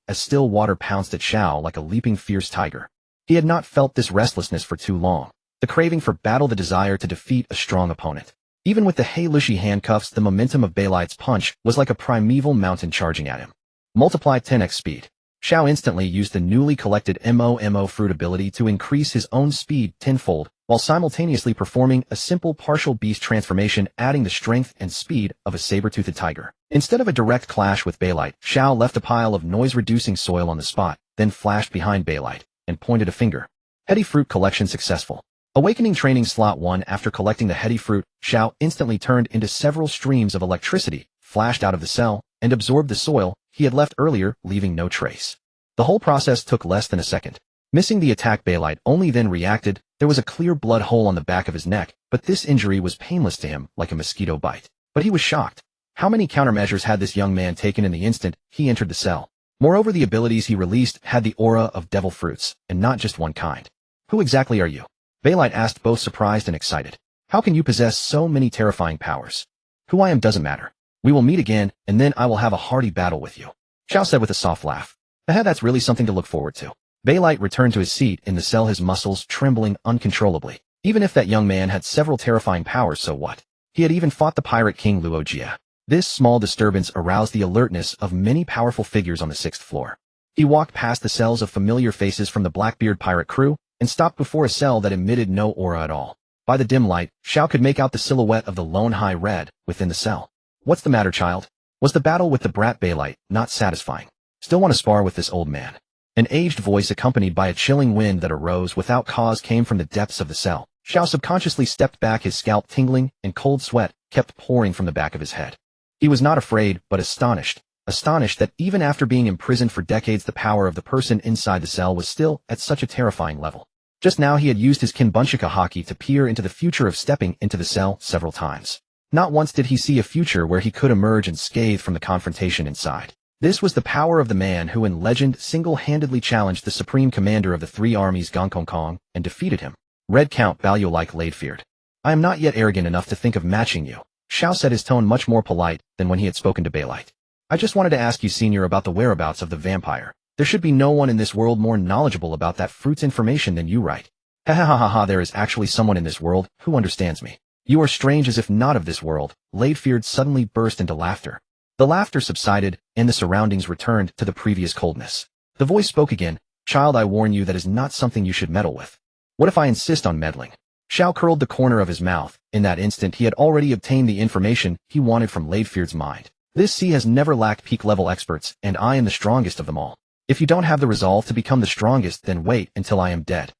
Speaker 1: water, pounced at Xiao like a leaping fierce tiger. He had not felt this restlessness for too long. The craving for battle, the desire to defeat a strong opponent. Even with the Hei Lushi handcuffs, the momentum of Baylite's punch was like a primeval mountain charging at him. Multiply 10x speed. Xiao instantly used the newly collected Mo fruit ability to increase his own speed tenfold, while simultaneously performing a simple partial beast transformation, adding the strength and speed of a saber-toothed tiger. Instead of a direct clash with Baylite, Xiao left a pile of noise-reducing soil on the spot, then flashed behind Baylite and pointed a finger. Heady fruit collection successful. Awakening training slot 1. After collecting the heady fruit, Xiao instantly turned into several streams of electricity, flashed out of the cell, and absorbed the soil he had left earlier, leaving no trace. The whole process took less than a second. Missing the attack, Baylite only then reacted. There was a clear blood hole on the back of his neck, but this injury was painless to him, like a mosquito bite. But he was shocked. How many countermeasures had this young man taken in the instant he entered the cell? Moreover, the abilities he released had the aura of devil fruits, and not just one kind. Who exactly are you? Baylite asked, both surprised and excited. How can you possess so many terrifying powers? Who I am doesn't matter. We will meet again, and then I will have a hearty battle with you. Xiao said with a soft laugh. That's really something to look forward to. Baylite returned to his seat in the cell, his muscles trembling uncontrollably. Even if that young man had several terrifying powers, so what? He had even fought the pirate king Luo Jia. This small disturbance aroused the alertness of many powerful figures on the 6th floor. He walked past the cells of familiar faces from the Blackbeard pirate crew and stopped before a cell that emitted no aura at all. By the dim light, Xiao could make out the silhouette of the lone High Red within the cell. What's the matter, child? Was the battle with the brat Baylite not satisfying? Still want to spar with this old man? An aged voice, accompanied by a chilling wind that arose without cause, came from the depths of the cell. Xiao subconsciously stepped back, his scalp tingling, and cold sweat kept pouring from the back of his head. He was not afraid, but astonished. astonished that even after being imprisoned for decades the power of the person inside the cell was still at such a terrifying level. Just now he had used his Kinbunchika haki to peer into the future of stepping into the cell several times. Not once did he see a future where he could emerge unscathed from the confrontation inside. This was the power of the man who in legend single-handedly challenged the supreme commander of the three armies Gongkong Kong and defeated him. Red Count Balyo like laid feared. I am not yet arrogant enough to think of matching you. Xiao said, his tone much more polite than when he had spoken to Baylight. I just wanted to ask you, Senior, about the whereabouts of the vampire. There should be no one in this world more knowledgeable about that fruit's information than you, right? Ha ha ha ha ha, there is actually someone in this world who understands me. You are strange as if not of this world. Laidfeared suddenly burst into laughter. The laughter subsided, and the surroundings returned to the previous coldness. The voice spoke again. Child, I warn you that is not something you should meddle with. What if I insist on meddling? Xiao curled the corner of his mouth. In that instant he had already obtained the information he wanted from Laidfeared's mind. This sea has never lacked peak-level experts, and I am the strongest of them all. If you don't have the resolve to become the strongest, then wait until I am dead.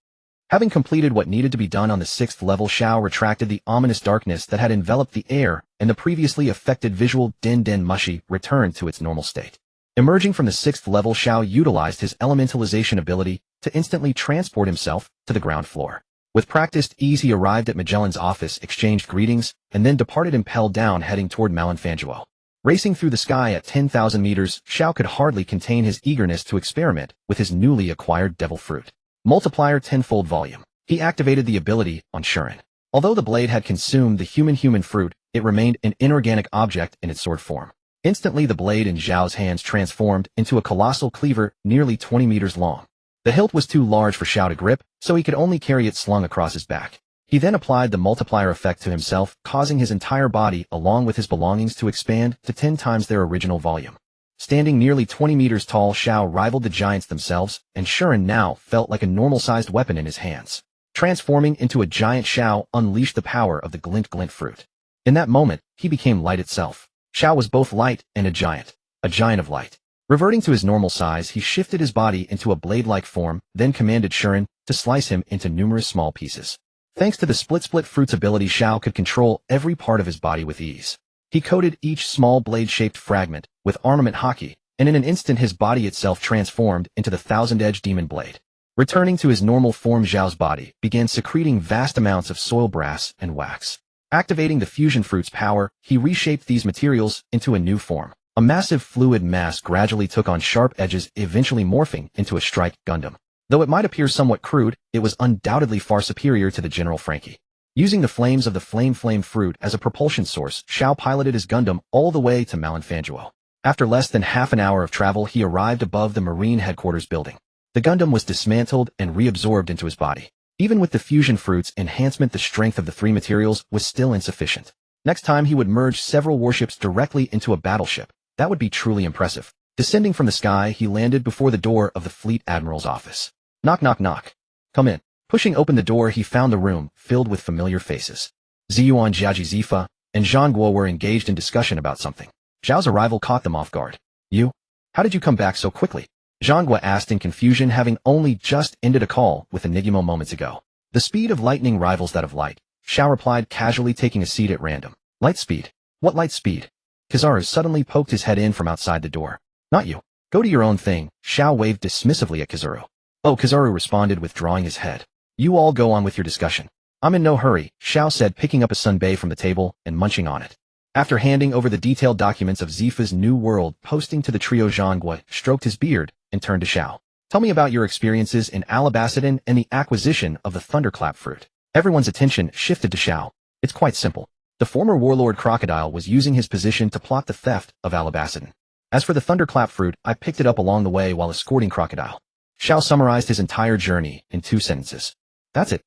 Speaker 1: Having completed what needed to be done on the 6th level, Xiao retracted the ominous darkness that had enveloped the air, and the previously affected visual Din Din Mushi returned to its normal state. Emerging from the 6th level, Xiao utilized his elementalization ability to instantly transport himself to the ground floor. With practiced ease he arrived at Magellan's office, exchanged greetings, and then departed impelled down heading toward Malanfanguo. Racing through the sky at 10,000 meters, Xiao could hardly contain his eagerness to experiment with his newly acquired devil fruit. Multiplier tenfold volume. He activated the ability on Shuren. Although the blade had consumed the human fruit, it remained an inorganic object in its sword form. Instantly the blade in Zhao's hands transformed into a colossal cleaver nearly 20 meters long. The hilt was too large for Xiao to grip, so he could only carry it slung across his back. He then applied the multiplier effect to himself, causing his entire body along with his belongings to expand to 10 times their original volume. Standing nearly 20 meters tall, Xiao rivaled the giants themselves, and Shuren now felt like a normal-sized weapon in his hands. Transforming into a giant, Xiao unleashed the power of the glint fruit. In that moment, he became light itself. Xiao was both light and a giant of light. Reverting to his normal size, he shifted his body into a blade-like form, then commanded Shuren to slice him into numerous small pieces. Thanks to the split fruit's ability, Xiao could control every part of his body with ease. He coated each small blade-shaped fragment with armament haki, and in an instant his body itself transformed into the thousand-edged demon blade. Returning to his normal form, Zhao's body began secreting vast amounts of soil brass and wax. Activating the fusion fruit's power, he reshaped these materials into a new form. A massive fluid mass gradually took on sharp edges, eventually morphing into a strike Gundam. Though it might appear somewhat crude, it was undoubtedly far superior to the General Frankie. Using the flames of the flame fruit as a propulsion source, Xiao piloted his Gundam all the way to Malanfanguo. After less than half an hour of travel, he arrived above the Marine Headquarters building. The Gundam was dismantled and reabsorbed into his body. Even with the fusion fruit's enhancement, the strength of the three materials was still insufficient. Next time he would merge several warships directly into a battleship. That would be truly impressive. Descending from the sky, he landed before the door of the Fleet Admiral's office. Knock knock knock. Come in. Pushing open the door, he found the room filled with familiar faces. Ziyuan, Jiaji Zifa, and Zhang Guo were engaged in discussion about something. Zhao's arrival caught them off guard. You? How did you come back so quickly? Zhang Guo asked in confusion, having only just ended a call with Enigmo moments ago. The speed of lightning rivals that of light, Xiao replied, casually taking a seat at random. Light speed? What light speed? Kizaru suddenly poked his head in from outside the door. Not you. Go to your own thing, Xiao waved dismissively at Kizaru. Oh, Kizaru responded, withdrawing his head. You all go on with your discussion. I'm in no hurry, Xiao said, picking up a sunbae from the table and munching on it. After handing over the detailed documents of Zifa's new world posting to the trio, Zhang Guo stroked his beard and turned to Xiao. Tell me about your experiences in Alabassadon and the acquisition of the thunderclap fruit. Everyone's attention shifted to Xiao. It's quite simple. The former warlord Crocodile was using his position to plot the theft of Alabassadon. As for the thunderclap fruit, I picked it up along the way while escorting Crocodile. Xiao summarized his entire journey in 2 sentences. That's it.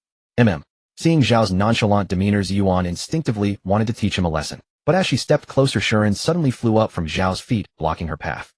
Speaker 1: Seeing Zhao's nonchalant demeanor, Ziyuan instinctively wanted to teach him a lesson. But as she stepped closer, Shuren suddenly flew up from Zhao's feet, blocking her path.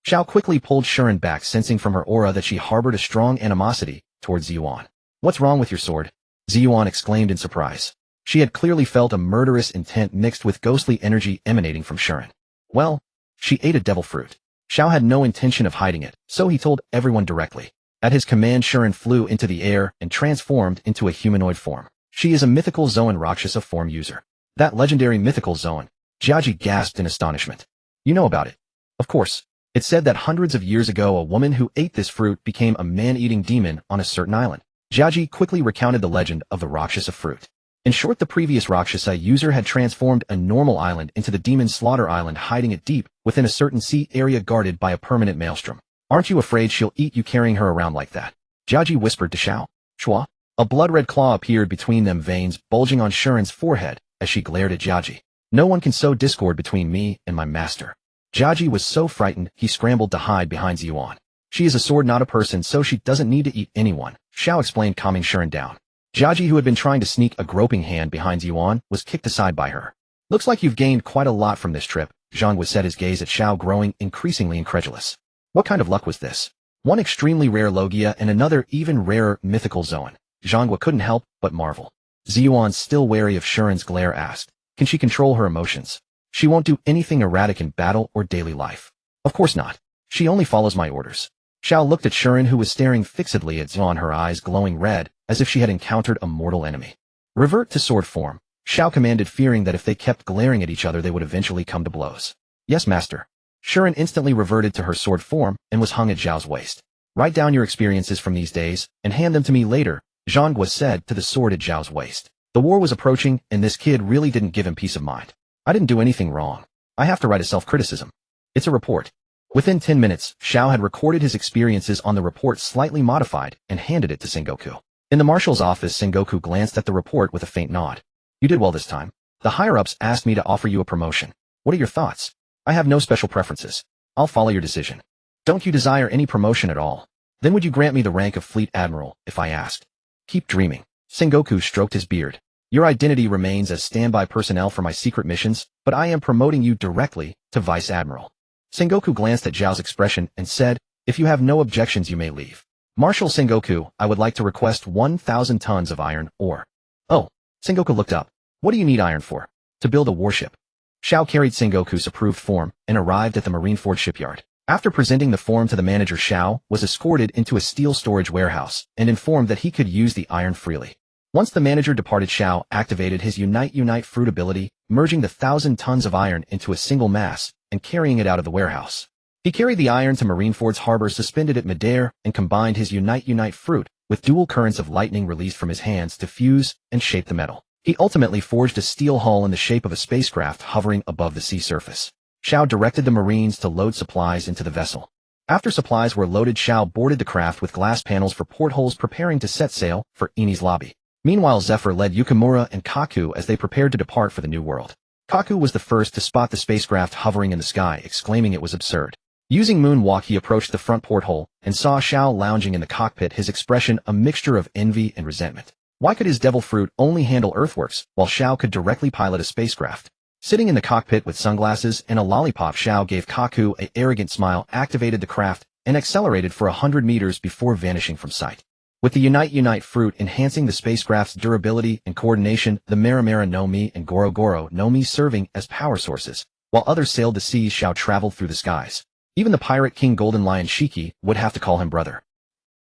Speaker 1: Xiao quickly pulled Shuren back, sensing from her aura that she harbored a strong animosity towards Ziyuan. What's wrong with your sword? Ziyuan exclaimed in surprise. She had clearly felt a murderous intent mixed with ghostly energy emanating from Shuren. Well, she ate a devil fruit. Xiao had no intention of hiding it, so he told everyone directly. At his command, Shuren flew into the air and transformed into a humanoid form. She is a mythical Zoan Rakshasa form user. That legendary mythical Zoan. Jiaji gasped in astonishment. You know about it. Of course, it said that hundreds of years ago a woman who ate this fruit became a man-eating demon on a certain island. Jiaji quickly recounted the legend of the Rakshasa fruit. In short, the previous Rakshasa user had transformed a normal island into the demon slaughter island, hiding it deep within a certain sea area guarded by a permanent maelstrom. Aren't you afraid she'll eat you carrying her around like that? Jiaji whispered to Xiao. Shua. A blood-red claw appeared between them, veins bulging on Shuren's forehead as she glared at Jiaji. No one can sow discord between me and my master. Jiaji was so frightened he scrambled to hide behind Ziyuan. She is a sword, not a person, so she doesn't need to eat anyone, Xiao explained, calming Shuren down. Jiaji, who had been trying to sneak a groping hand behind Ziyuan, was kicked aside by her. Looks like you've gained quite a lot from this trip, Zhang set his gaze at Xiao, growing increasingly incredulous. What kind of luck was this? One extremely rare Logia and another even rarer mythical Zoan. Zhang couldn't help but marvel. Ziyuan, still wary of Shuren's glare, asked, can she control her emotions? She won't do anything erratic in battle or daily life. Of course not. She only follows my orders. Xiao looked at Shuren, who was staring fixedly at Ziyuan, her eyes glowing red, as if she had encountered a mortal enemy. Revert to sword form, Xiao commanded, fearing that if they kept glaring at each other they would eventually come to blows. Yes, master. Shuren instantly reverted to her sword form and was hung at Zhao's waist. Write down your experiences from these days and hand them to me later, Zhang said to the sword at Zhao's waist. The war was approaching, and this kid really didn't give him peace of mind. I didn't do anything wrong. I have to write a self-criticism. It's a report. Within 10 minutes, Xiao had recorded his experiences on the report, slightly modified, and handed it to Sengoku. In the marshal's office, Sengoku glanced at the report with a faint nod. You did well this time. The higher-ups asked me to offer you a promotion. What are your thoughts? I have no special preferences. I'll follow your decision. Don't you desire any promotion at all? Then would you grant me the rank of Fleet Admiral, if I asked? Keep dreaming. Sengoku stroked his beard. Your identity remains as standby personnel for my secret missions, but I am promoting you directly to Vice Admiral. Sengoku glanced at Zhao's expression and said, if you have no objections you may leave. Marshal Sengoku, I would like to request 1,000 tons of iron ore. Oh. Sengoku looked up. What do you need iron for? To build a warship. Xiao carried Sengoku's approved form and arrived at the Marineford shipyard. After presenting the form to the manager, Xiao was escorted into a steel storage warehouse and informed that he could use the iron freely. Once the manager departed, Xiao activated his Unite fruit ability, merging the 1,000 tons of iron into a single mass and carrying it out of the warehouse. He carried the iron to Marineford's harbor suspended at midair and combined his Unite fruit with dual currents of lightning released from his hands to fuse and shape the metal. He ultimately forged a steel hull in the shape of a spacecraft hovering above the sea surface. Xiao directed the Marines to load supplies into the vessel. After supplies were loaded, Xiao boarded the craft with glass panels for portholes, preparing to set sail for Eni's lobby. Meanwhile, Zephyr led Yukimura and Kaku as they prepared to depart for the New World. Kaku was the first to spot the spacecraft hovering in the sky, exclaiming it was absurd. Using moonwalk, he approached the front porthole and saw Xiao lounging in the cockpit, his expression a mixture of envy and resentment. Why could his devil fruit only handle earthworks, while Xiao could directly pilot a spacecraft? Sitting in the cockpit with sunglasses and a lollipop, Xiao gave Kaku an arrogant smile, activated the craft, and accelerated for 100 meters before vanishing from sight. With the Unite fruit enhancing the spacecraft's durability and coordination, the Mera Mera no Mi and Goro Goro no Mi serving as power sources, while others sailed the seas, Xiao traveled through the skies. Even the pirate king Golden Lion Shiki would have to call him brother.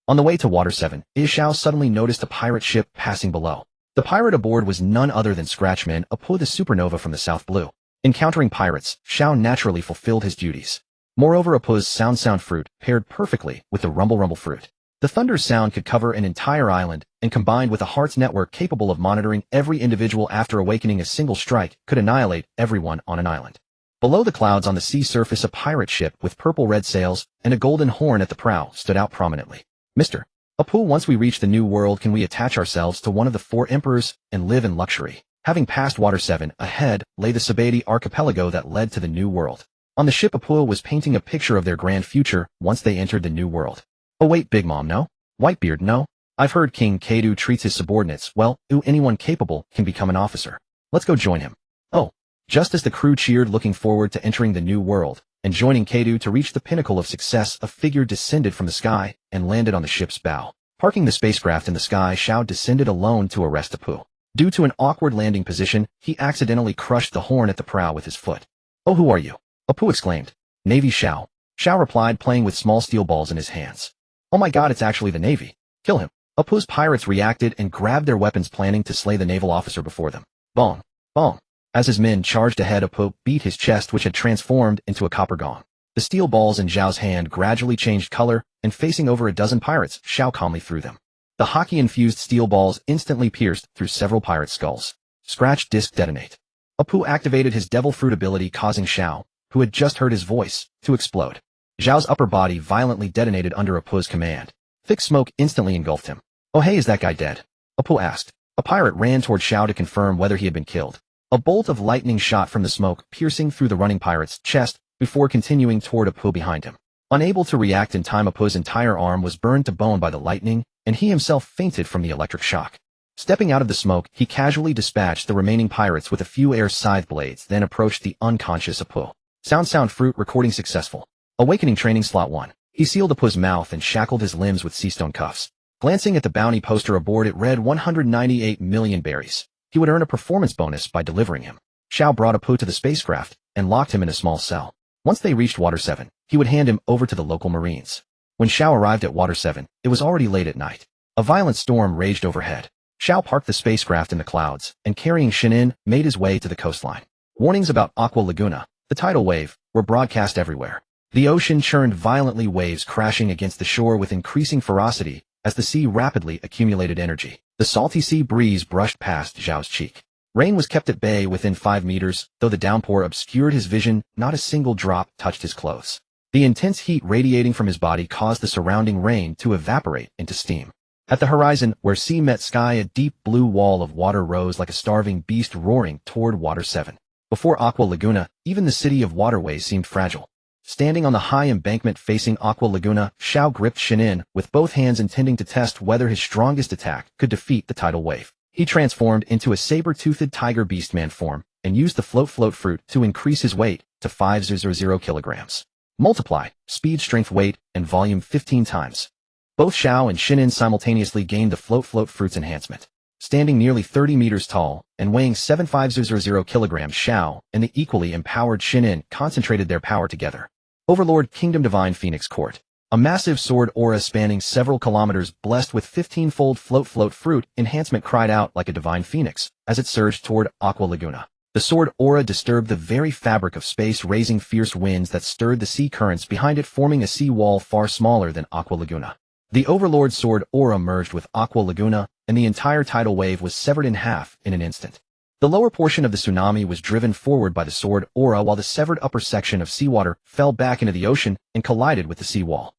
Speaker 1: On the way to Water 7, Xiao suddenly noticed a pirate ship passing below. The pirate aboard was none other than Scratchman, Apu the supernova from the South Blue. Encountering pirates, Xiao naturally fulfilled his duties. Moreover, Apu's sound fruit paired perfectly with the rumble fruit. The thunder's sound could cover an entire island, and combined with a heart's network capable of monitoring every individual after awakening, a single strike could annihilate everyone on an island. Below the clouds on the sea surface, a pirate ship with purple-red sails and a golden horn at the prow stood out prominently. Mr. Apu, once we reach the New World, can we attach ourselves to one of the 4 emperors and live in luxury? Having passed Water 7, ahead lay the Sabati archipelago that led to the New World. On the ship, Apu was painting a picture of their grand future once they entered the New World. Oh wait, Big Mom, no? Whitebeard, no? I've heard King Kadu treats his subordinates well. Anyone capable can become an officer. Let's go join him. Oh. Just as the crew cheered, looking forward to entering the New World and joining Kadu to reach the pinnacle of success, a figure descended from the sky and landed on the ship's bow. Parking the spacecraft in the sky, Xiao descended alone to arrest Apu. Due to an awkward landing position, he accidentally crushed the horn at the prow with his foot. Oh, who are you? Apu exclaimed. Navy Xiao. Xiao replied, playing with small steel balls in his hands. Oh my god, it's actually the Navy. Kill him. Apu's pirates reacted and grabbed their weapons, planning to slay the naval officer before them. Bong. Bong. As his men charged ahead, Apu beat his chest, which had transformed into a copper gong. The steel balls in Zhao's hand gradually changed color, and facing over a dozen pirates, Xiao calmly threw them. The hockey-infused steel balls instantly pierced through several pirate skulls. Scratch disc detonate. Apu activated his devil fruit ability, causing Xiao, who had just heard his voice, to explode. Zhao's upper body violently detonated under Apu's command. Thick smoke instantly engulfed him. "Oh hey, is that guy dead?" Apu asked. A pirate ran toward Xiao to confirm whether he had been killed. A bolt of lightning shot from the smoke, piercing through the running pirate's chest, before continuing toward Apu behind him. Unable to react in time, Apu's entire arm was burned to bone by the lightning, and he himself fainted from the electric shock. Stepping out of the smoke, he casually dispatched the remaining pirates with a few air scythe blades, then approached the unconscious Apu. Sound fruit recording successful. Awakening training slot 1. He sealed Apu's mouth and shackled his limbs with seastone cuffs. Glancing at the bounty poster aboard, it read 198 million berries. He would earn a performance bonus by delivering him. Xiao brought Apu to the spacecraft and locked him in a small cell. Once they reached Water 7, he would hand him over to the local marines. When Xiao arrived at Water 7, it was already late at night. A violent storm raged overhead. Xiao parked the spacecraft in the clouds and, carrying Shinin, made his way to the coastline. Warnings about Aqua Laguna, the tidal wave, were broadcast everywhere. The ocean churned violently, waves crashing against the shore with increasing ferocity as the sea rapidly accumulated energy. The salty sea breeze brushed past Zhao's cheek. Rain was kept at bay within 5 meters, though the downpour obscured his vision, not a single drop touched his clothes. The intense heat radiating from his body caused the surrounding rain to evaporate into steam. At the horizon, where sea met sky, a deep blue wall of water rose like a starving beast roaring toward Water 7. Before Aqua Laguna, even the city of waterways seemed fragile. Standing on the high embankment facing Aqua Laguna, Xiao gripped Shinin with both hands, intending to test whether his strongest attack could defeat the tidal wave. He transformed into a saber-toothed tiger beastman form and used the float fruit to increase his weight to 500 kilograms. Multiply speed, strength, weight, and volume 15 times. Both Xiao and Shinin simultaneously gained the float fruit's enhancement. Standing nearly 30 meters tall and weighing 7,500 kilograms, Xiao and the equally empowered Shinin concentrated their power together. Overlord Kingdom Divine Phoenix Court. A massive sword aura spanning several kilometers, blessed with 15-fold float fruit enhancement, cried out like a divine phoenix as it surged toward Aqua Laguna. The sword aura disturbed the very fabric of space, raising fierce winds that stirred the sea currents behind it, forming a sea wall far smaller than Aqua Laguna. The Overlord sword aura merged with Aqua Laguna, and the entire tidal wave was severed in half in an instant. The lower portion of the tsunami was driven forward by the sword aura, while the severed upper section of seawater fell back into the ocean and collided with the seawall.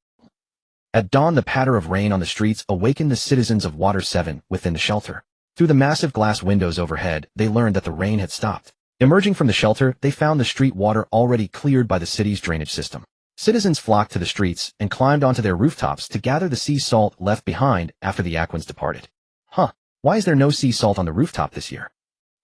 Speaker 1: At dawn, the patter of rain on the streets awakened the citizens of Water 7 within the shelter. Through the massive glass windows overhead, they learned that the rain had stopped. Emerging from the shelter, they found the street water already cleared by the city's drainage system. Citizens flocked to the streets and climbed onto their rooftops to gather the sea salt left behind after the Aquans departed. Why is there no sea salt on the rooftop this year?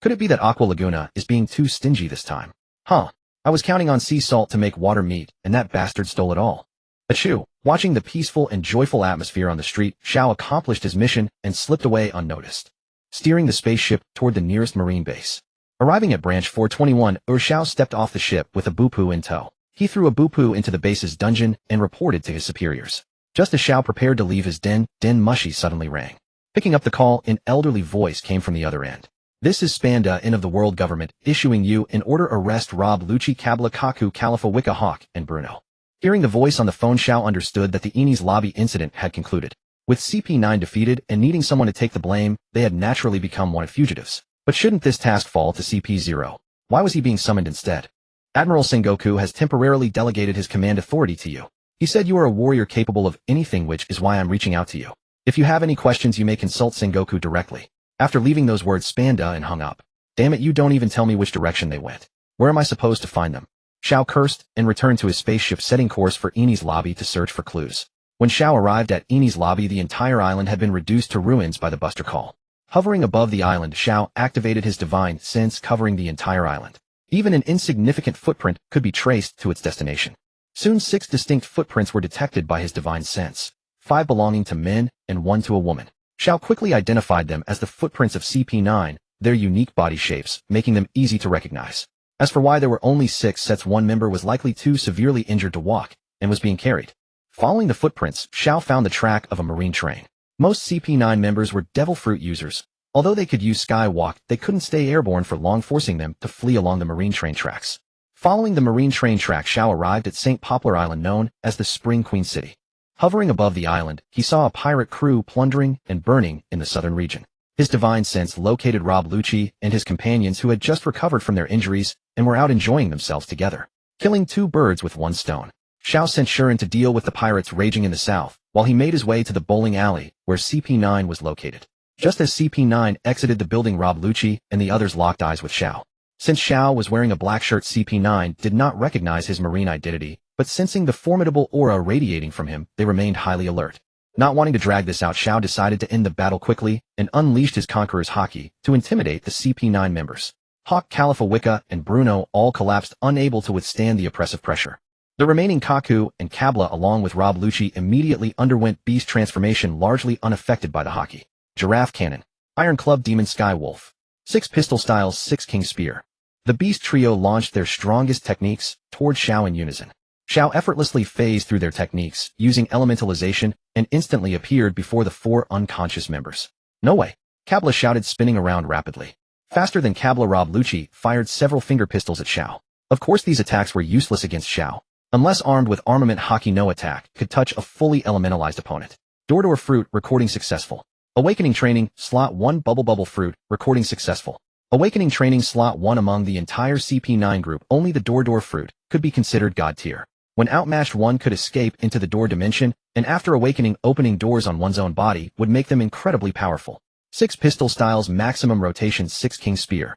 Speaker 1: Could it be that Aqua Laguna is being too stingy this time? I was counting on sea salt to make water meet, and that bastard stole it all. Achoo! Watching the peaceful and joyful atmosphere on the street, Xiao accomplished his mission and slipped away unnoticed, steering the spaceship toward the nearest marine base. Arriving at branch 421, Xiao stepped off the ship with a Bupu in tow. He threw a Bupu into the base's dungeon and reported to his superiors. Just as Xiao prepared to leave his den, Mushy suddenly rang. Picking up the call, an elderly voice came from the other end. "This is Spanda in of the World Government, issuing you an order: arrest Rob Lucci, Kabla Kaku, Khalifa Wicca Hawk, and Bruno." Hearing the voice on the phone, Xiao understood that the Eni's lobby incident had concluded. With CP9 defeated and needing someone to take the blame, they had naturally become wanted fugitives. But shouldn't this task fall to CP0? Why was he being summoned instead? "Admiral Sengoku has temporarily delegated his command authority to you. He said you are a warrior capable of anything, which is why I'm reaching out to you. If you have any questions, you may consult Sengoku directly." After leaving those words, Spanda and hung up. "Damn it, you don't even tell me which direction they went. Where am I supposed to find them?" Xiao cursed and returned to his spaceship, setting course for Eni's lobby to search for clues. When Xiao arrived at Eni's lobby, the entire island had been reduced to ruins by the Buster Call. Hovering above the island, Xiao activated his divine sense, covering the entire island. Even an insignificant footprint could be traced to its destination. Soon 6 distinct footprints were detected by his divine sense, 5 belonging to men and 1 to a woman. Xiao quickly identified them as the footprints of CP9, their unique body shapes, making them easy to recognize. As for why there were only 6 sets, one member was likely too severely injured to walk and was being carried. Following the footprints, Xiao found the track of a marine train. Most CP9 members were devil fruit users. Although they could use skywalk, they couldn't stay airborne for long, forcing them to flee along the marine train tracks. Following the marine train track, Xiao arrived at St. Poplar Island, known as the Spring Queen City. Hovering above the island, he saw a pirate crew plundering and burning in the southern region. His divine sense located Rob Lucci and his companions, who had just recovered from their injuries and were out enjoying themselves together. Killing two birds with one stone. Xiao sent Shuren to deal with the pirates raging in the south, while he made his way to the bowling alley, where CP9 was located. Just as CP9 exited the building, Rob Lucci and the others locked eyes with Xiao. Since Xiao was wearing a black shirt, CP9 did not recognize his marine identity, but sensing the formidable aura radiating from him, they remained highly alert. Not wanting to drag this out, Xiao decided to end the battle quickly and unleashed his Conqueror's Haki to intimidate the CP9 members. Hawk, Khalifa, Wicca, and Bruno all collapsed, unable to withstand the oppressive pressure. The remaining Kaku and Kabla, along with Rob Lucci, immediately underwent beast transformation, largely unaffected by the Haki. Giraffe Cannon, Iron Club, Demon Sky Wolf, 6 Pistol Styles, 6 King Spear. The beast trio launched their strongest techniques toward Xiao in unison. Xiao effortlessly phased through their techniques, using elementalization, and instantly appeared before the 4 unconscious members. No way! Kabla shouted, spinning around rapidly. Faster than Kabla, Rob Lucci fired several finger pistols at Xiao. Of course, these attacks were useless against Xiao. Unless armed with armament, Haki no attack could touch a fully elementalized opponent. Door Fruit, recording successful. Awakening Training, Slot 1, Bubble Fruit, recording successful. Awakening Training, Slot 1. Among the entire CP9 group, only the Door Fruit could be considered God tier. When outmatched, one could escape into the door dimension, and after awakening, opening doors on one's own body would make them incredibly powerful. 6 Pistol Styles, maximum rotation, 6 King Spear.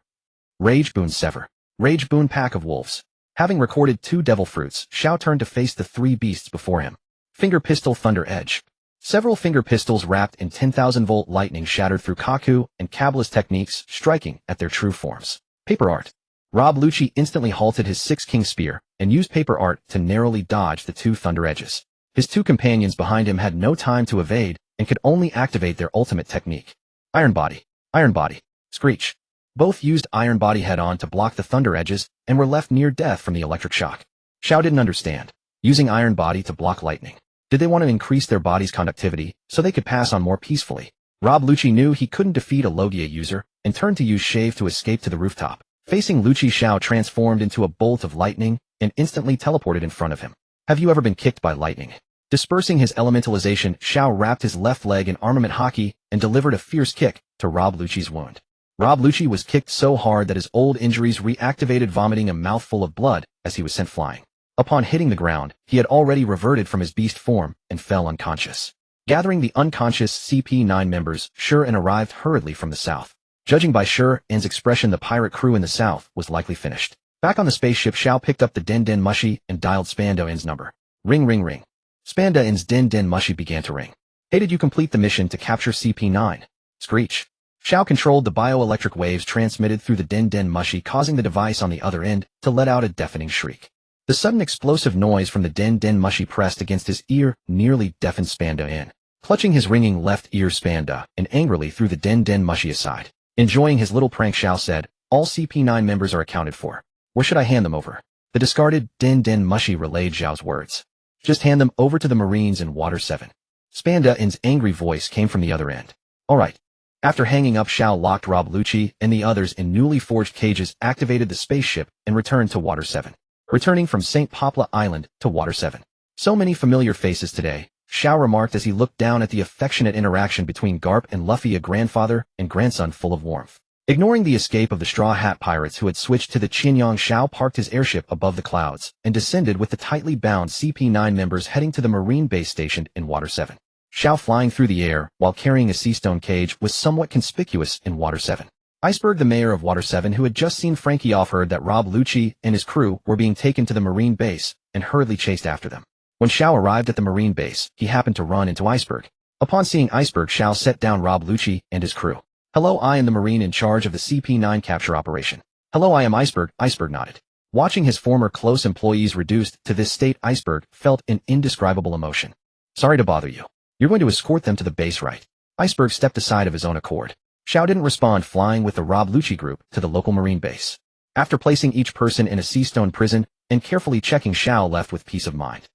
Speaker 1: Rage Boon Sever. Rage Boon, Pack of Wolves. Having recorded 2 Devil Fruits, Xiao turned to face the 3 beasts before him. Finger Pistol, Thunder Edge. Several finger pistols wrapped in 10,000-volt lightning shattered through Kaku and Kabla's techniques, striking at their true forms. Paper Art. Rob Lucci instantly halted his 6 King Spear and used Paper Art to narrowly dodge the 2 Thunder Edges. His 2 companions behind him had no time to evade and could only activate their ultimate technique. Iron Body. Iron Body. Screech. Both used Iron Body head-on to block the Thunder Edges and were left near death from the electric shock. Xiao didn't understand. Using Iron Body to block lightning. Did they want to increase their body's conductivity so they could pass on more peacefully? Rob Lucci knew he couldn't defeat a Logia user and turned to use Shave to escape to the rooftop. Facing Lucci, Xiao transformed into a bolt of lightning and instantly teleported in front of him. Have you ever been kicked by lightning? Dispersing his elementalization, Xiao wrapped his left leg in armament Haki and delivered a fierce kick to Rob Lucci's wound. Rob Lucci was kicked so hard that his old injuries reactivated, vomiting a mouthful of blood as he was sent flying. Upon hitting the ground, he had already reverted from his beast form and fell unconscious. Gathering the unconscious CP9 members, Shuren arrived hurriedly from the south. Judging by Shuren's expression, the pirate crew in the south was likely finished. Back on the spaceship, Xiao picked up the Den Den Mushi and dialed Spando-in's number. Ring ring ring. Spando-in's Den Den Mushi began to ring. Hey, did you complete the mission to capture CP9? Screech. Xiao controlled the bioelectric waves transmitted through the Den Den Mushi, causing the device on the other end to let out a deafening shriek. The sudden explosive noise from the Den Den Mushi pressed against his ear nearly deafened Spando-in. Clutching his ringing left ear, Spando-in angrily threw the Den Den Mushi aside. Enjoying his little prank, Xiao said, all CP9 members are accounted for. Where should I hand them over? The discarded Den Den Mushi relayed Xiao's words. Just hand them over to the Marines in Water 7. Spando-in's angry voice came from the other end. All right. After hanging up, Xiao locked Rob Lucci and the others in newly forged cages, activated the spaceship, and returned to Water 7. Returning from St. Poplar Island to Water 7. So many familiar faces today, Xiao remarked as he looked down at the affectionate interaction between Garp and Luffy, a grandfather and grandson full of warmth. Ignoring the escape of the Straw Hat Pirates who had switched to the Qianyang, Xiao parked his airship above the clouds and descended with the tightly bound CP9 members, heading to the Marine base stationed in Water 7. Xiao, flying through the air while carrying a sea stone cage, was somewhat conspicuous in Water 7. Iceberg, the mayor of Water 7, who had just seen Frankie off, heard that Rob Lucci and his crew were being taken to the Marine base and hurriedly chased after them. When Xiao arrived at the Marine base, he happened to run into Iceberg. Upon seeing Iceberg, Xiao set down Rob Lucci and his crew. Hello, I am the Marine in charge of the CP9 capture operation. Hello, I am Iceberg. Iceberg nodded. Watching his former close employees reduced to this state, Iceberg felt an indescribable emotion. Sorry to bother you. You're going to escort them to the base, right? Iceberg stepped aside of his own accord. Xiao didn't respond, flying with the Rob Lucci group to the local Marine base. After placing each person in a sea stone prison and carefully checking, Xiao left with peace of mind.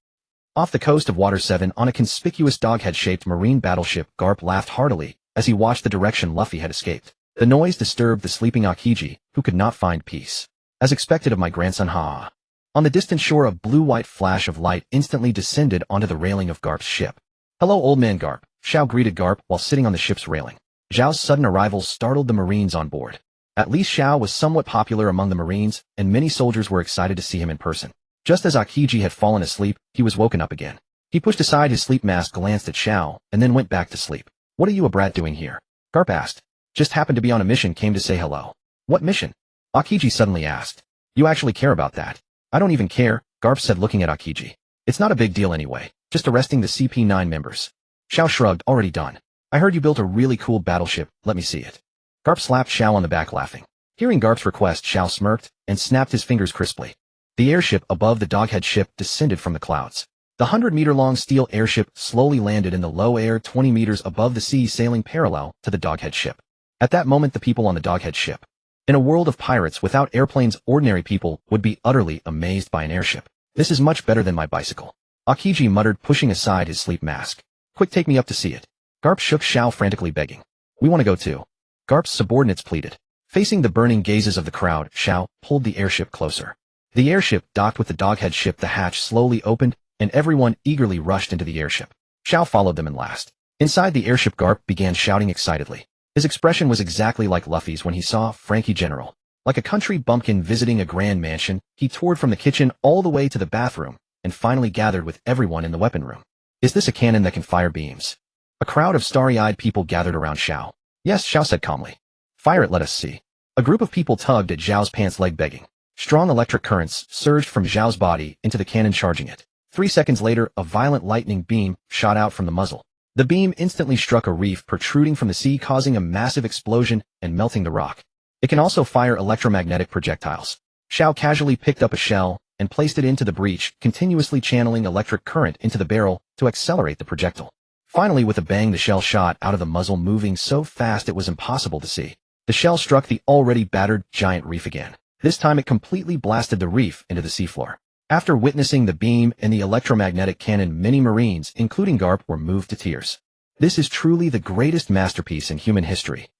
Speaker 1: Off the coast of Water 7, on a conspicuous doghead-shaped marine battleship, Garp laughed heartily as he watched the direction Luffy had escaped. The noise disturbed the sleeping Akiji, who could not find peace. As expected of my grandson, Ha. On the distant shore, a blue-white flash of light instantly descended onto the railing of Garp's ship. "Hello, old man Garp," Xiao greeted Garp while sitting on the ship's railing. Zhao's sudden arrival startled the Marines on board. At least Xiao was somewhat popular among the Marines, and many soldiers were excited to see him in person. Just as Akiji had fallen asleep, he was woken up again. He pushed aside his sleep mask, glanced at Xiao, and then went back to sleep. "What are you a brat doing here?" Garp asked. "Just happened to be on a mission, came to say hello." "What mission?" Akiji suddenly asked. "You actually care about that?" "I don't even care," Garp said, looking at Akiji. "It's not a big deal anyway, just arresting the CP9 members." Xiao shrugged. "Already done. I heard you built a really cool battleship, let me see it." Garp slapped Xiao on the back, laughing. Hearing Garp's request, Xiao smirked and snapped his fingers crisply. The airship above the doghead ship descended from the clouds. The 100-meter-long steel airship slowly landed in the low air 20 meters above the sea, sailing parallel to the doghead ship. At that moment, the people on the doghead ship. In a world of pirates without airplanes, ordinary people would be utterly amazed by an airship. "This is much better than my bicycle," Akiji muttered, pushing aside his sleep mask. "Quick, take me up to see it." Garp shook Xiao, frantically begging. "We want to go too," Garp's subordinates pleaded. Facing the burning gazes of the crowd, Xiao pulled the airship closer. The airship docked with the doghead ship. The hatch slowly opened, and everyone eagerly rushed into the airship. Xiao followed them in last. Inside the airship, Garp began shouting excitedly. His expression was exactly like Luffy's when he saw Frankie General. Like a country bumpkin visiting a grand mansion, he toured from the kitchen all the way to the bathroom, and finally gathered with everyone in the weapon room. "Is this a cannon that can fire beams?" A crowd of starry-eyed people gathered around Xiao. "Yes," Xiao said calmly. "Fire it, let us see." A group of people tugged at Zhao's pants leg, begging. Strong electric currents surged from Zhao's body into the cannon, charging it. 3 seconds later, a violent lightning beam shot out from the muzzle. The beam instantly struck a reef protruding from the sea, causing a massive explosion and melting the rock. It can also fire electromagnetic projectiles. Xiao casually picked up a shell and placed it into the breech, continuously channeling electric current into the barrel to accelerate the projectile. Finally, with a bang, the shell shot out of the muzzle, moving so fast it was impossible to see. The shell struck the already battered giant reef again. This time it completely blasted the reef into the seafloor. After witnessing the beam and the electromagnetic cannon, many Marines, including Garp, were moved to tears. "This is truly the greatest masterpiece in human history.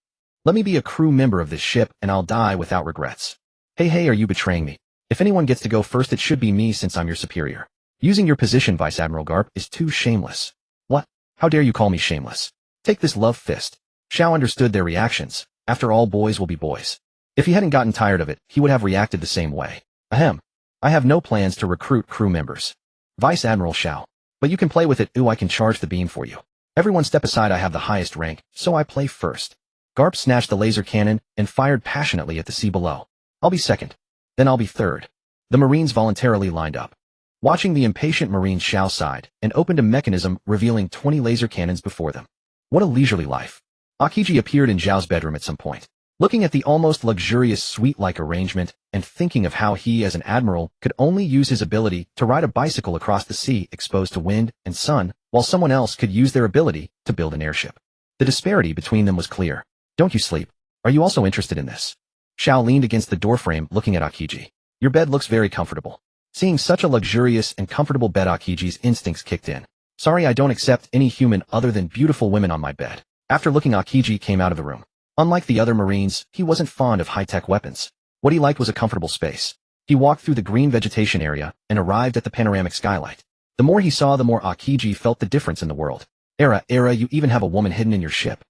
Speaker 1: Let me be a crew member of this ship and I'll die without regrets." Hey, are you betraying me? "If anyone gets to go first, it should be me since I'm your superior. Using your position, Vice Admiral Garp, is too shameless." "What? How dare you call me shameless? Take this love fist." Xiao understood their reactions. After all, boys will be boys. If he hadn't gotten tired of it, he would have reacted the same way. "Ahem. I have no plans to recruit crew members, Vice Admiral Xiao. But you can play with it. Ooh, I can charge the beam for you. Everyone step aside, I have the highest rank, so I play first." Garp snatched the laser cannon and fired passionately at the sea below. "I'll be second. Then I'll be third." The Marines voluntarily lined up. Watching the impatient Marines, Xiao sighed and opened a mechanism, revealing 20 laser cannons before them. What a leisurely life. Akiji appeared in Zhao's bedroom at some point. Looking at the almost luxurious suite-like arrangement and thinking of how he, as an admiral, could only use his ability to ride a bicycle across the sea exposed to wind and sun, while someone else could use their ability to build an airship. The disparity between them was clear. "Don't you sleep? Are you also interested in this?" Xiao leaned against the doorframe, looking at Akiji. "Your bed looks very comfortable." Seeing such a luxurious and comfortable bed, Akiji's instincts kicked in. "Sorry, I don't accept any human other than beautiful women on my bed." After looking, Akiji came out of the room. Unlike the other Marines, he wasn't fond of high-tech weapons. What he liked was a comfortable space. He walked through the green vegetation area and arrived at the panoramic skylight. The more he saw, the more Akiji felt the difference in the world. Era, you even have a woman hidden in your ship."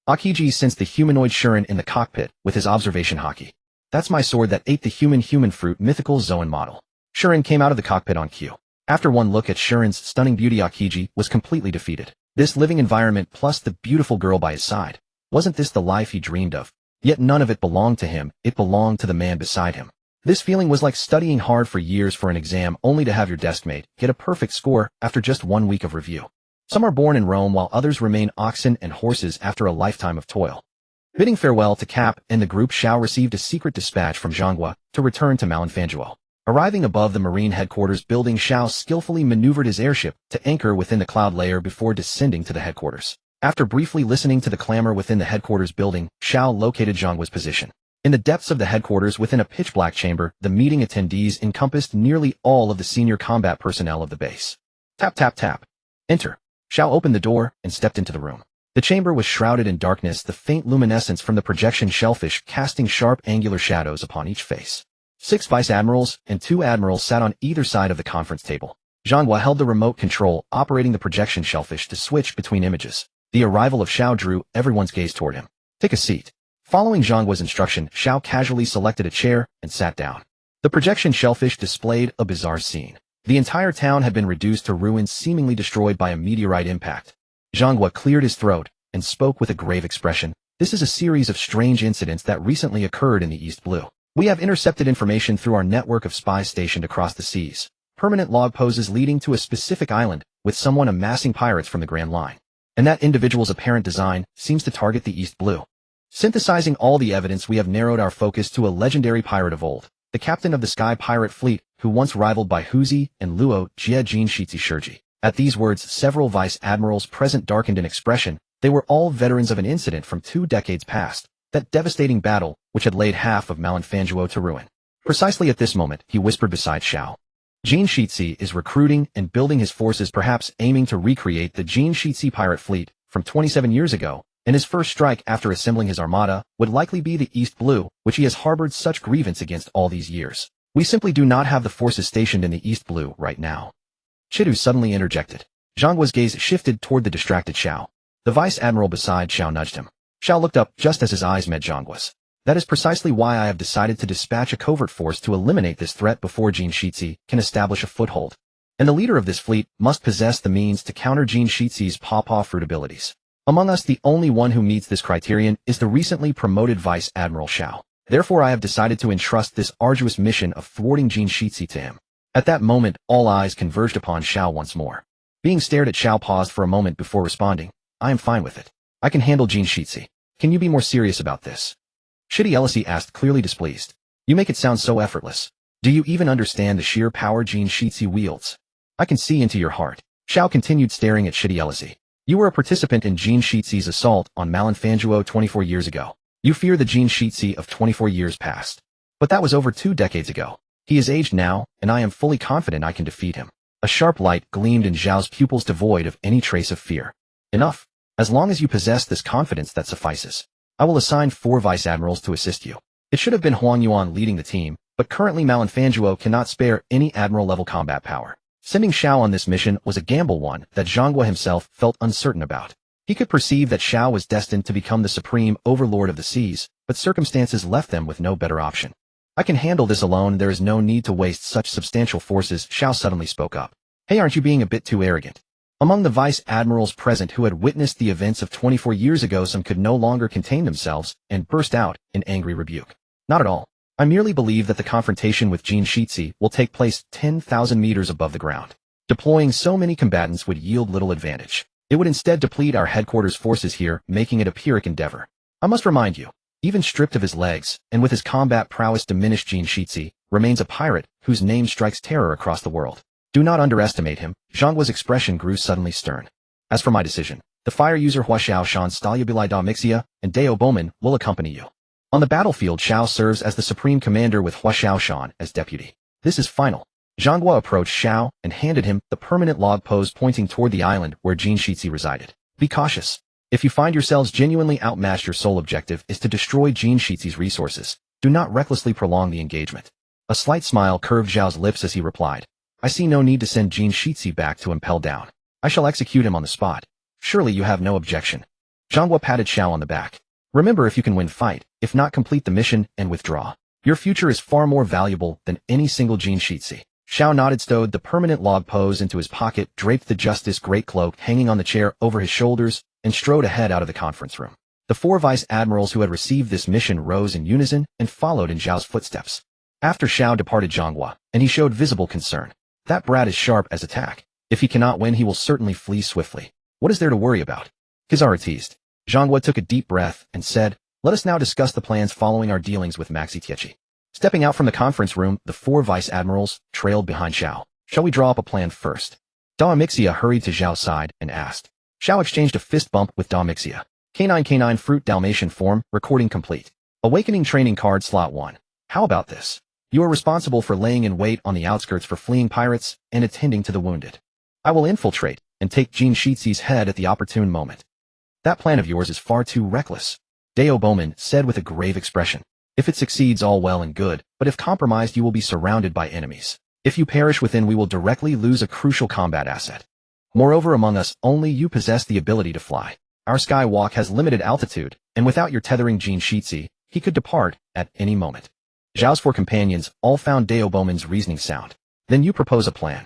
Speaker 1: Akiji sensed the humanoid Shuren in the cockpit with his observation haki. "That's my sword that ate the human fruit, mythical Zoan model." Shuren came out of the cockpit on cue. After one look at Shuren's stunning beauty, Akiji was completely defeated. This living environment plus the beautiful girl by his side. Wasn't this the life he dreamed of? Yet none of it belonged to him, it belonged to the man beside him. This feeling was like studying hard for years for an exam only to have your deskmate get a perfect score after just 1 week of review. Some are born in Rome while others remain oxen and horses after a lifetime of toil. Bidding farewell to Cap and the group, Xiao received a secret dispatch from Zhonghua to return to Malinfanjuo. Arriving above the Marine headquarters building, Xiao skillfully maneuvered his airship to anchor within the cloud layer before descending to the headquarters. After briefly listening to the clamor within the headquarters building, Xiao located Zhonghua's position. In the depths of the headquarters within a pitch-black chamber, the meeting attendees encompassed nearly all of the senior combat personnel of the base. Tap, tap, tap. Enter. Xiao opened the door and stepped into the room. The chamber was shrouded in darkness, the faint luminescence from the projection shellfish casting sharp angular shadows upon each face. 6 vice admirals and 2 admirals sat on either side of the conference table. Zhang Hua held the remote control, operating the projection shellfish to switch between images. The arrival of Xiao drew everyone's gaze toward him. Take a seat. Following Zhang Hua's instruction, Xiao casually selected a chair and sat down. The projection shellfish displayed a bizarre scene. The entire town had been reduced to ruins, seemingly destroyed by a meteorite impact. Zhang Hua cleared his throat and spoke with a grave expression. This is a series of strange incidents that recently occurred in the East Blue. We have intercepted information through our network of spies stationed across the seas. Permanent log poses leading to a specific island, with someone amassing pirates from the Grand Line. And that individual's apparent design seems to target the East Blue. Synthesizing all the evidence, we have narrowed our focus to a legendary pirate of old, the captain of the Sky Pirate Fleet, who once rivaled by Huzi and Luo Jie Jin Shitzi Shirji. At these words, several vice admirals present darkened in expression. They were all veterans of an incident from 2 decades past, that devastating battle which had laid half of Malanfanguo to ruin. Precisely at this moment, he whispered beside Xiao. Jin Shitzi is recruiting and building his forces, perhaps aiming to recreate the Jin Shitzi pirate fleet from 27 years ago, and his first strike after assembling his armada would likely be the East Blue, which he has harbored such grievance against all these years. We simply do not have the forces stationed in the East Blue right now. Chidu suddenly interjected. Zhang Hua's gaze shifted toward the distracted Xiao. The vice admiral beside Xiao nudged him. Xiao looked up just as his eyes met Zhang Hua's. That is precisely why I have decided to dispatch a covert force to eliminate this threat before Jin Shitzi can establish a foothold. And the leader of this fleet must possess the means to counter Jin Shitzi's paw fruit abilities. Among us, the only one who meets this criterion is the recently promoted Vice Admiral Xiao. Therefore, I have decided to entrust this arduous mission of thwarting Jin Shitzi to him. At that moment, all eyes converged upon Xiao once more. Being stared at, Xiao paused for a moment before responding. I am fine with it. I can handle Jin Shitzi. Can you be more serious about this? Shitty Elsie asked, clearly displeased. You make it sound so effortless. Do you even understand the sheer power Jin Shitzi wields? I can see into your heart. Xiao continued staring at Shitty Elsie. You were a participant in Jin Shitzi's assault on Malanfanguo 24 years ago. You fear the Jin Shitzi of 24 years past. But that was over 2 decades ago. He is aged now, and I am fully confident I can defeat him. A sharp light gleamed in Zhao's pupils, devoid of any trace of fear. Enough. As long as you possess this confidence, that suffices. I will assign 4 vice admirals to assist you. It should have been Huang Yuan leading the team, but currently Malanfanguo cannot spare any admiral-level combat power. Sending Xiao on this mission was a gamble, one that Zhang Hua himself felt uncertain about. He could perceive that Xiao was destined to become the supreme overlord of the seas, but circumstances left them with no better option. I can handle this alone. There is no need to waste such substantial forces. Xiao suddenly spoke up. Hey, aren't you being a bit too arrogant? Among the vice admirals present who had witnessed the events of 24 years ago, some could no longer contain themselves and burst out in angry rebuke. Not at all. I merely believe that the confrontation with Jin Shitzi will take place 10,000 meters above the ground. Deploying so many combatants would yield little advantage. It would instead deplete our headquarters forces here, making it a Pyrrhic endeavor. I must remind you, even stripped of his legs, and with his combat prowess diminished, Jin Shitzi remains a pirate whose name strikes terror across the world. Do not underestimate him. Zhang Hua's expression grew suddenly stern. As for my decision, the fire user Hua Xiaoshan Stalubili da Mixia and Dao Bowman will accompany you. On the battlefield, Xiao serves as the supreme commander with Hua Xiaoshan as deputy. This is final. Zhang Hua approached Xiao and handed him the permanent log pose pointing toward the island where Jin Shitzi resided. Be cautious. If you find yourselves genuinely outmatched, your sole objective is to destroy Jin Shitzi's resources. Do not recklessly prolong the engagement. A slight smile curved Zhao's lips as he replied. I see no need to send Jin Shitzi back to impel down. I shall execute him on the spot. Surely you have no objection. Zhang Hua patted Xiao on the back. Remember, if you can win, fight. If not, complete the mission and withdraw. Your future is far more valuable than any single Jin Shitzi. Xiao nodded, stowed the permanent log pose into his pocket, draped the Justice great cloak hanging on the chair over his shoulders, and strode ahead out of the conference room. The 4 vice admirals who had received this mission rose in unison and followed in Zhao's footsteps. After Xiao departed Zhang Hua, and he showed visible concern. That brat is sharp as a tack. If he cannot win, he will certainly flee swiftly. What is there to worry about? Kizaru teased. Zhang Hua took a deep breath and said, let us now discuss the plans following our dealings with Maxi Tiechi. Stepping out from the conference room, the 4 vice admirals trailed behind Xiao. Shall we draw up a plan first? Da Mixia hurried to Zhao's side and asked. Xiao exchanged a fist bump with Da Mixia. K9 Fruit Dalmatian form, recording complete. Awakening training card slot 1. How about this? You are responsible for laying in wait on the outskirts for fleeing pirates and attending to the wounded. I will infiltrate and take Jin Shitzi's head at the opportune moment. That plan of yours is far too reckless. Dao Bowman said with a grave expression. If it succeeds, all well and good, but if compromised you will be surrounded by enemies. If you perish within we will directly lose a crucial combat asset. Moreover, among us, only you possess the ability to fly. Our skywalk has limited altitude, and without your tethering Jin Shitsi, he could depart at any moment. Zhao's four companions all found Daoboman's reasoning sound. Then you propose a plan.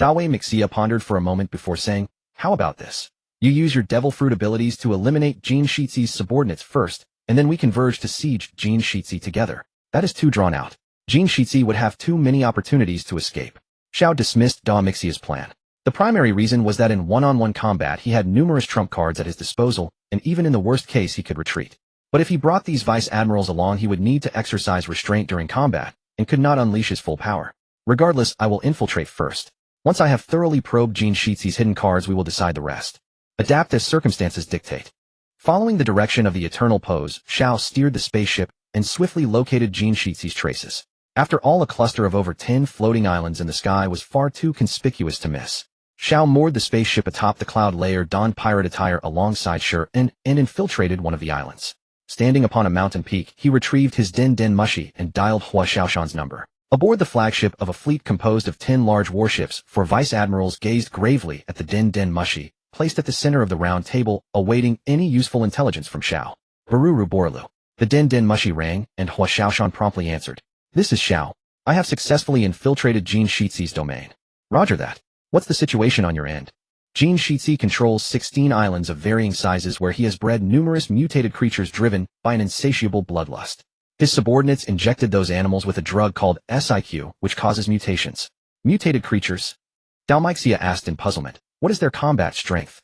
Speaker 1: Dawei Mixia pondered for a moment before saying, how about this? You use your devil fruit abilities to eliminate Jin Shitsi's subordinates first, and then we converge to siege Jin Shitsi together. That is too drawn out. Jin Shitsi would have too many opportunities to escape. Xiao dismissed Da Mixia's plan. The primary reason was that in one-on-one combat he had numerous trump cards at his disposal, and even in the worst case he could retreat. But if he brought these vice-admirals along he would need to exercise restraint during combat, and could not unleash his full power. Regardless, I will infiltrate first. Once I have thoroughly probed Jin Shitsi's hidden cards we will decide the rest. Adapt as circumstances dictate. Following the direction of the eternal pose, Xiao steered the spaceship, and swiftly located Jin Shitsi's traces. After all, a cluster of over 10 floating islands in the sky was far too conspicuous to miss. Xiao moored the spaceship atop the cloud layer, donned pirate attire alongside Shi, and infiltrated one of the islands. Standing upon a mountain peak, he retrieved his Den Den Mushi and dialed Hua Xiaoshan's number. Aboard the flagship of a fleet composed of 10 large warships, 4 vice-admirals gazed gravely at the Den Den Mushi, placed at the center of the round table, awaiting any useful intelligence from Xiao. Bururu Borlu. The Den Den Mushi rang, and Hua Xiaoshan promptly answered. This is Xiao. I have successfully infiltrated Jin Shitsi's domain. Roger that. What's the situation on your end? Jin Shitsi controls 16 islands of varying sizes where he has bred numerous mutated creatures driven by an insatiable bloodlust. His subordinates injected those animals with a drug called SIQ, which causes mutations. Mutated creatures? Dalmixia asked in puzzlement. What is their combat strength?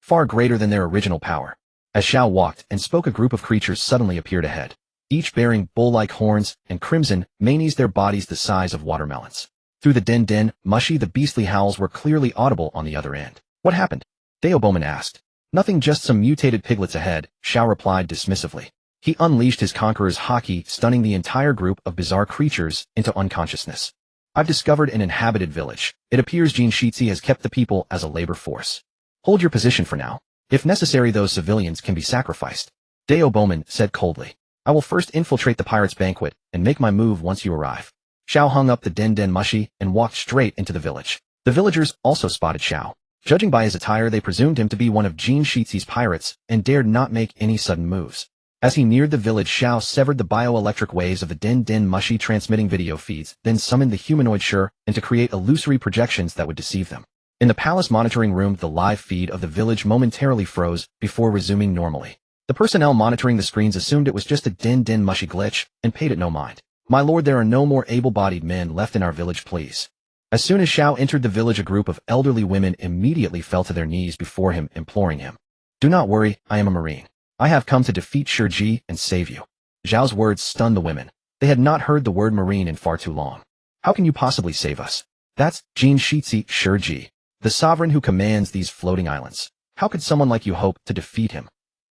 Speaker 1: Far greater than their original power. As Xiao walked and spoke, a group of creatures suddenly appeared ahead, each bearing bull-like horns and crimson manes, their bodies the size of watermelons. Through the Den Den Mushi the beastly howls were clearly audible on the other end. What happened? Daoboman asked. Nothing, just some mutated piglets ahead, Xiao replied dismissively. He unleashed his conqueror's haki, stunning the entire group of bizarre creatures into unconsciousness. I've discovered an inhabited village. It appears Jin Shitsi has kept the people as a labor force. Hold your position for now. If necessary, those civilians can be sacrificed. Daoboman said coldly. I will first infiltrate the pirates' banquet and make my move once you arrive. Xiao hung up the Den Den Mushi and walked straight into the village. The villagers also spotted Xiao. Judging by his attire, they presumed him to be one of Jin Shitsi's pirates and dared not make any sudden moves. As he neared the village, Xiao severed the bioelectric waves of the Den Den Mushi transmitting video feeds, then summoned the humanoid Shi and to create illusory projections that would deceive them. In the palace monitoring room, the live feed of the village momentarily froze before resuming normally. The personnel monitoring the screens assumed it was just a Den Den Mushi glitch and paid it no mind. My lord, there are no more able-bodied men left in our village, please. As soon as Xiao entered the village, a group of elderly women immediately fell to their knees before him, imploring him. Do not worry, I am a marine. I have come to defeat Shi and save you. Zhao's words stunned the women. They had not heard the word marine in far too long. How can you possibly save us? That's Jin Shitsi Shi, the sovereign who commands these floating islands. How could someone like you hope to defeat him?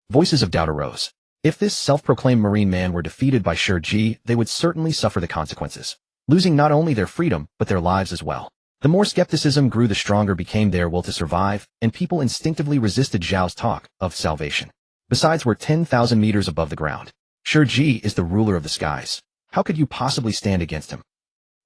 Speaker 1: Voices of doubt arose. If this self-proclaimed marine man were defeated by Shi, they would certainly suffer the consequences, losing not only their freedom, but their lives as well. The more skepticism grew, the stronger became their will to survive, and people instinctively resisted Zhao's talk of salvation. Besides, we're 10,000 meters above the ground. Shi is the ruler of the skies. How could you possibly stand against him?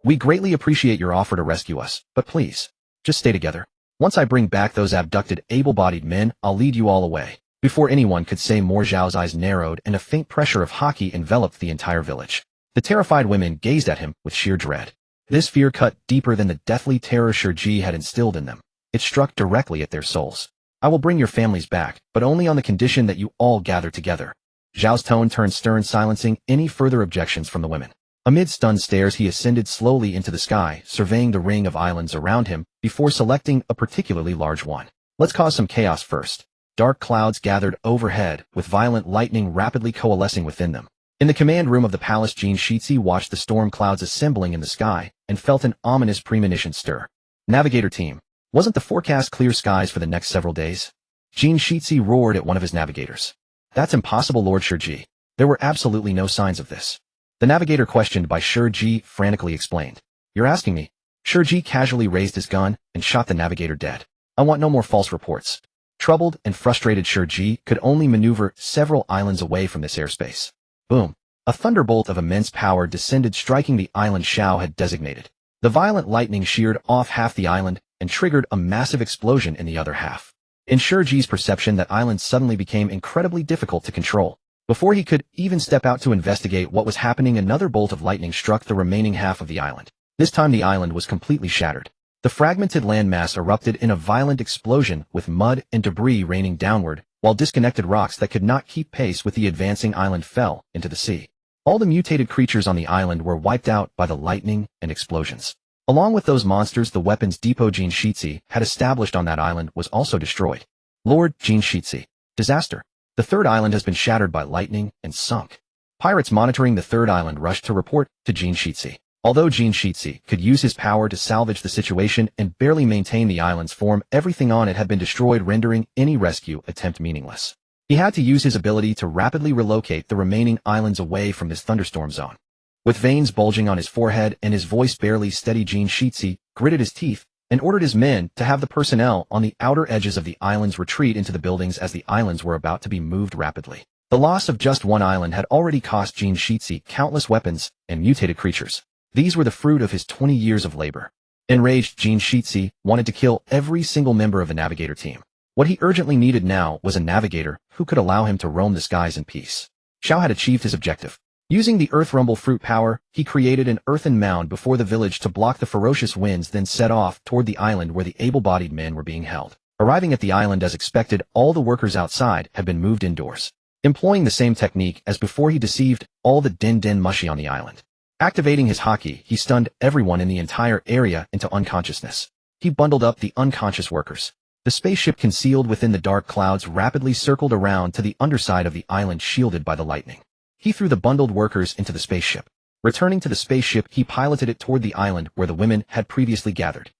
Speaker 1: We greatly appreciate your offer to rescue us, but please, just stay together. Once I bring back those abducted, able-bodied men, I'll lead you all away. Before anyone could say more, Zhao's eyes narrowed and a faint pressure of haki enveloped the entire village. The terrified women gazed at him with sheer dread. This fear cut deeper than the deathly terror Shi had instilled in them. It struck directly at their souls. I will bring your families back, but only on the condition that you all gather together. Zhao's tone turned stern, silencing any further objections from the women. Amid stunned stares, he ascended slowly into the sky, surveying the ring of islands around him before selecting a particularly large one. Let's cause some chaos first. Dark clouds gathered overhead, with violent lightning rapidly coalescing within them. In the command room of the palace, Jin Shitsi watched the storm clouds assembling in the sky and felt an ominous premonition stir. Navigator team, wasn't the forecast clear skies for the next several days? Jin Shitsi roared at one of his navigators. That's impossible, Lord Shi. There were absolutely no signs of this. The navigator, questioned by Shi, frantically explained. You're asking me? Shi casually raised his gun and shot the navigator dead. I want no more false reports. Troubled and frustrated, Shi could only maneuver several islands away from this airspace. Boom. A thunderbolt of immense power descended, striking the island Xiao had designated. The violent lightning sheared off half the island and triggered a massive explosion in the other half. In Shiji's perception, that island suddenly became incredibly difficult to control. Before he could even step out to investigate what was happening, another bolt of lightning struck the remaining half of the island. This time the island was completely shattered. The fragmented landmass erupted in a violent explosion, with mud and debris raining downward, while disconnected rocks that could not keep pace with the advancing island fell into the sea. All the mutated creatures on the island were wiped out by the lightning and explosions. Along with those monsters, the weapons depot Jin Shitsi had established on that island was also destroyed. Lord Jin Shitsi. Disaster. The third island has been shattered by lightning and sunk. Pirates monitoring the third island rushed to report to Jin Shitsi. Although Jin Shitsi could use his power to salvage the situation and barely maintain the island's form, everything on it had been destroyed, rendering any rescue attempt meaningless. He had to use his ability to rapidly relocate the remaining islands away from this thunderstorm zone. With veins bulging on his forehead and his voice barely steady, Jin Shitsi gritted his teeth and ordered his men to have the personnel on the outer edges of the islands retreat into the buildings as the islands were about to be moved rapidly. The loss of just one island had already cost Jin Shitsi countless weapons and mutated creatures. These were the fruit of his 20 years of labor. Enraged, Jin Shitsi wanted to kill every single member of the navigator team. What he urgently needed now was a navigator who could allow him to roam the skies in peace. Xiao had achieved his objective. Using the Earth Rumble fruit power, he created an earthen mound before the village to block the ferocious winds, then set off toward the island where the able-bodied men were being held. Arriving at the island as expected, all the workers outside had been moved indoors. Employing the same technique as before, he deceived all the den mushi on the island. Activating his haki, he stunned everyone in the entire area into unconsciousness. He bundled up the unconscious workers. The spaceship concealed within the dark clouds rapidly circled around to the underside of the island, shielded by the lightning. He threw the bundled workers into the spaceship. Returning to the spaceship, he piloted it toward the island where the women had previously gathered.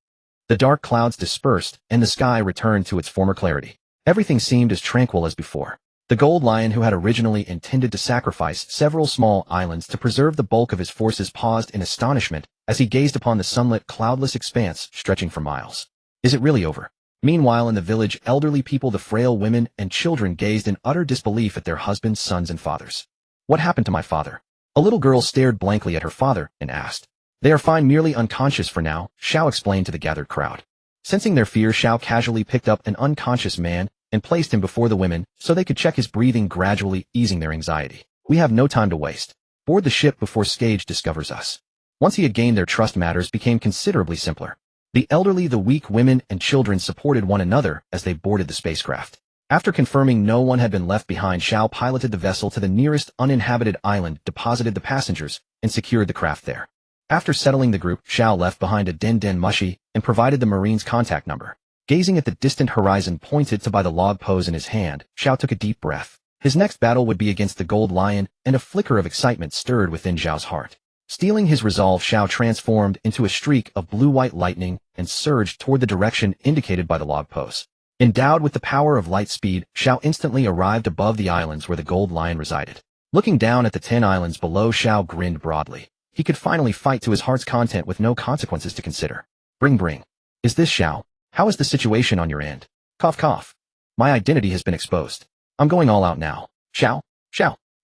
Speaker 1: The dark clouds dispersed, and the sky returned to its former clarity. Everything seemed as tranquil as before. The gold lion, who had originally intended to sacrifice several small islands to preserve the bulk of his forces, paused in astonishment as he gazed upon the sunlit, cloudless expanse stretching for miles. Is it really over? Meanwhile, in the village, elderly people, the frail women and children, gazed in utter disbelief at their husbands, sons, and fathers. What happened to my father? A little girl stared blankly at her father and asked. They are fine, merely unconscious for now, Xiao explained to the gathered crowd. Sensing their fear, Xiao casually picked up an unconscious man and placed him before the women so they could check his breathing, gradually easing their anxiety. We have no time to waste. Board the ship before Skage discovers us. Once he had gained their trust, matters became considerably simpler. The elderly, the weak, women, and children supported one another as they boarded the spacecraft. After confirming no one had been left behind, Xiao piloted the vessel to the nearest uninhabited island, deposited the passengers, and secured the craft there. After settling the group, Xiao left behind a den mushi and provided the Marine's contact number. Gazing at the distant horizon pointed to by the log pose in his hand, Xiao took a deep breath. His next battle would be against the gold lion, and a flicker of excitement stirred within Zhao's heart. Stealing his resolve, Xiao transformed into a streak of blue-white lightning and surged toward the direction indicated by the log pose. Endowed with the power of light speed, Xiao instantly arrived above the islands where the gold lion resided. Looking down at the 10 islands below, Xiao grinned broadly. He could finally fight to his heart's content with no consequences to consider. Bring. Is this Xiao? How is the situation on your end? Cough cough. My identity has been exposed. I'm going all out now. Xiao.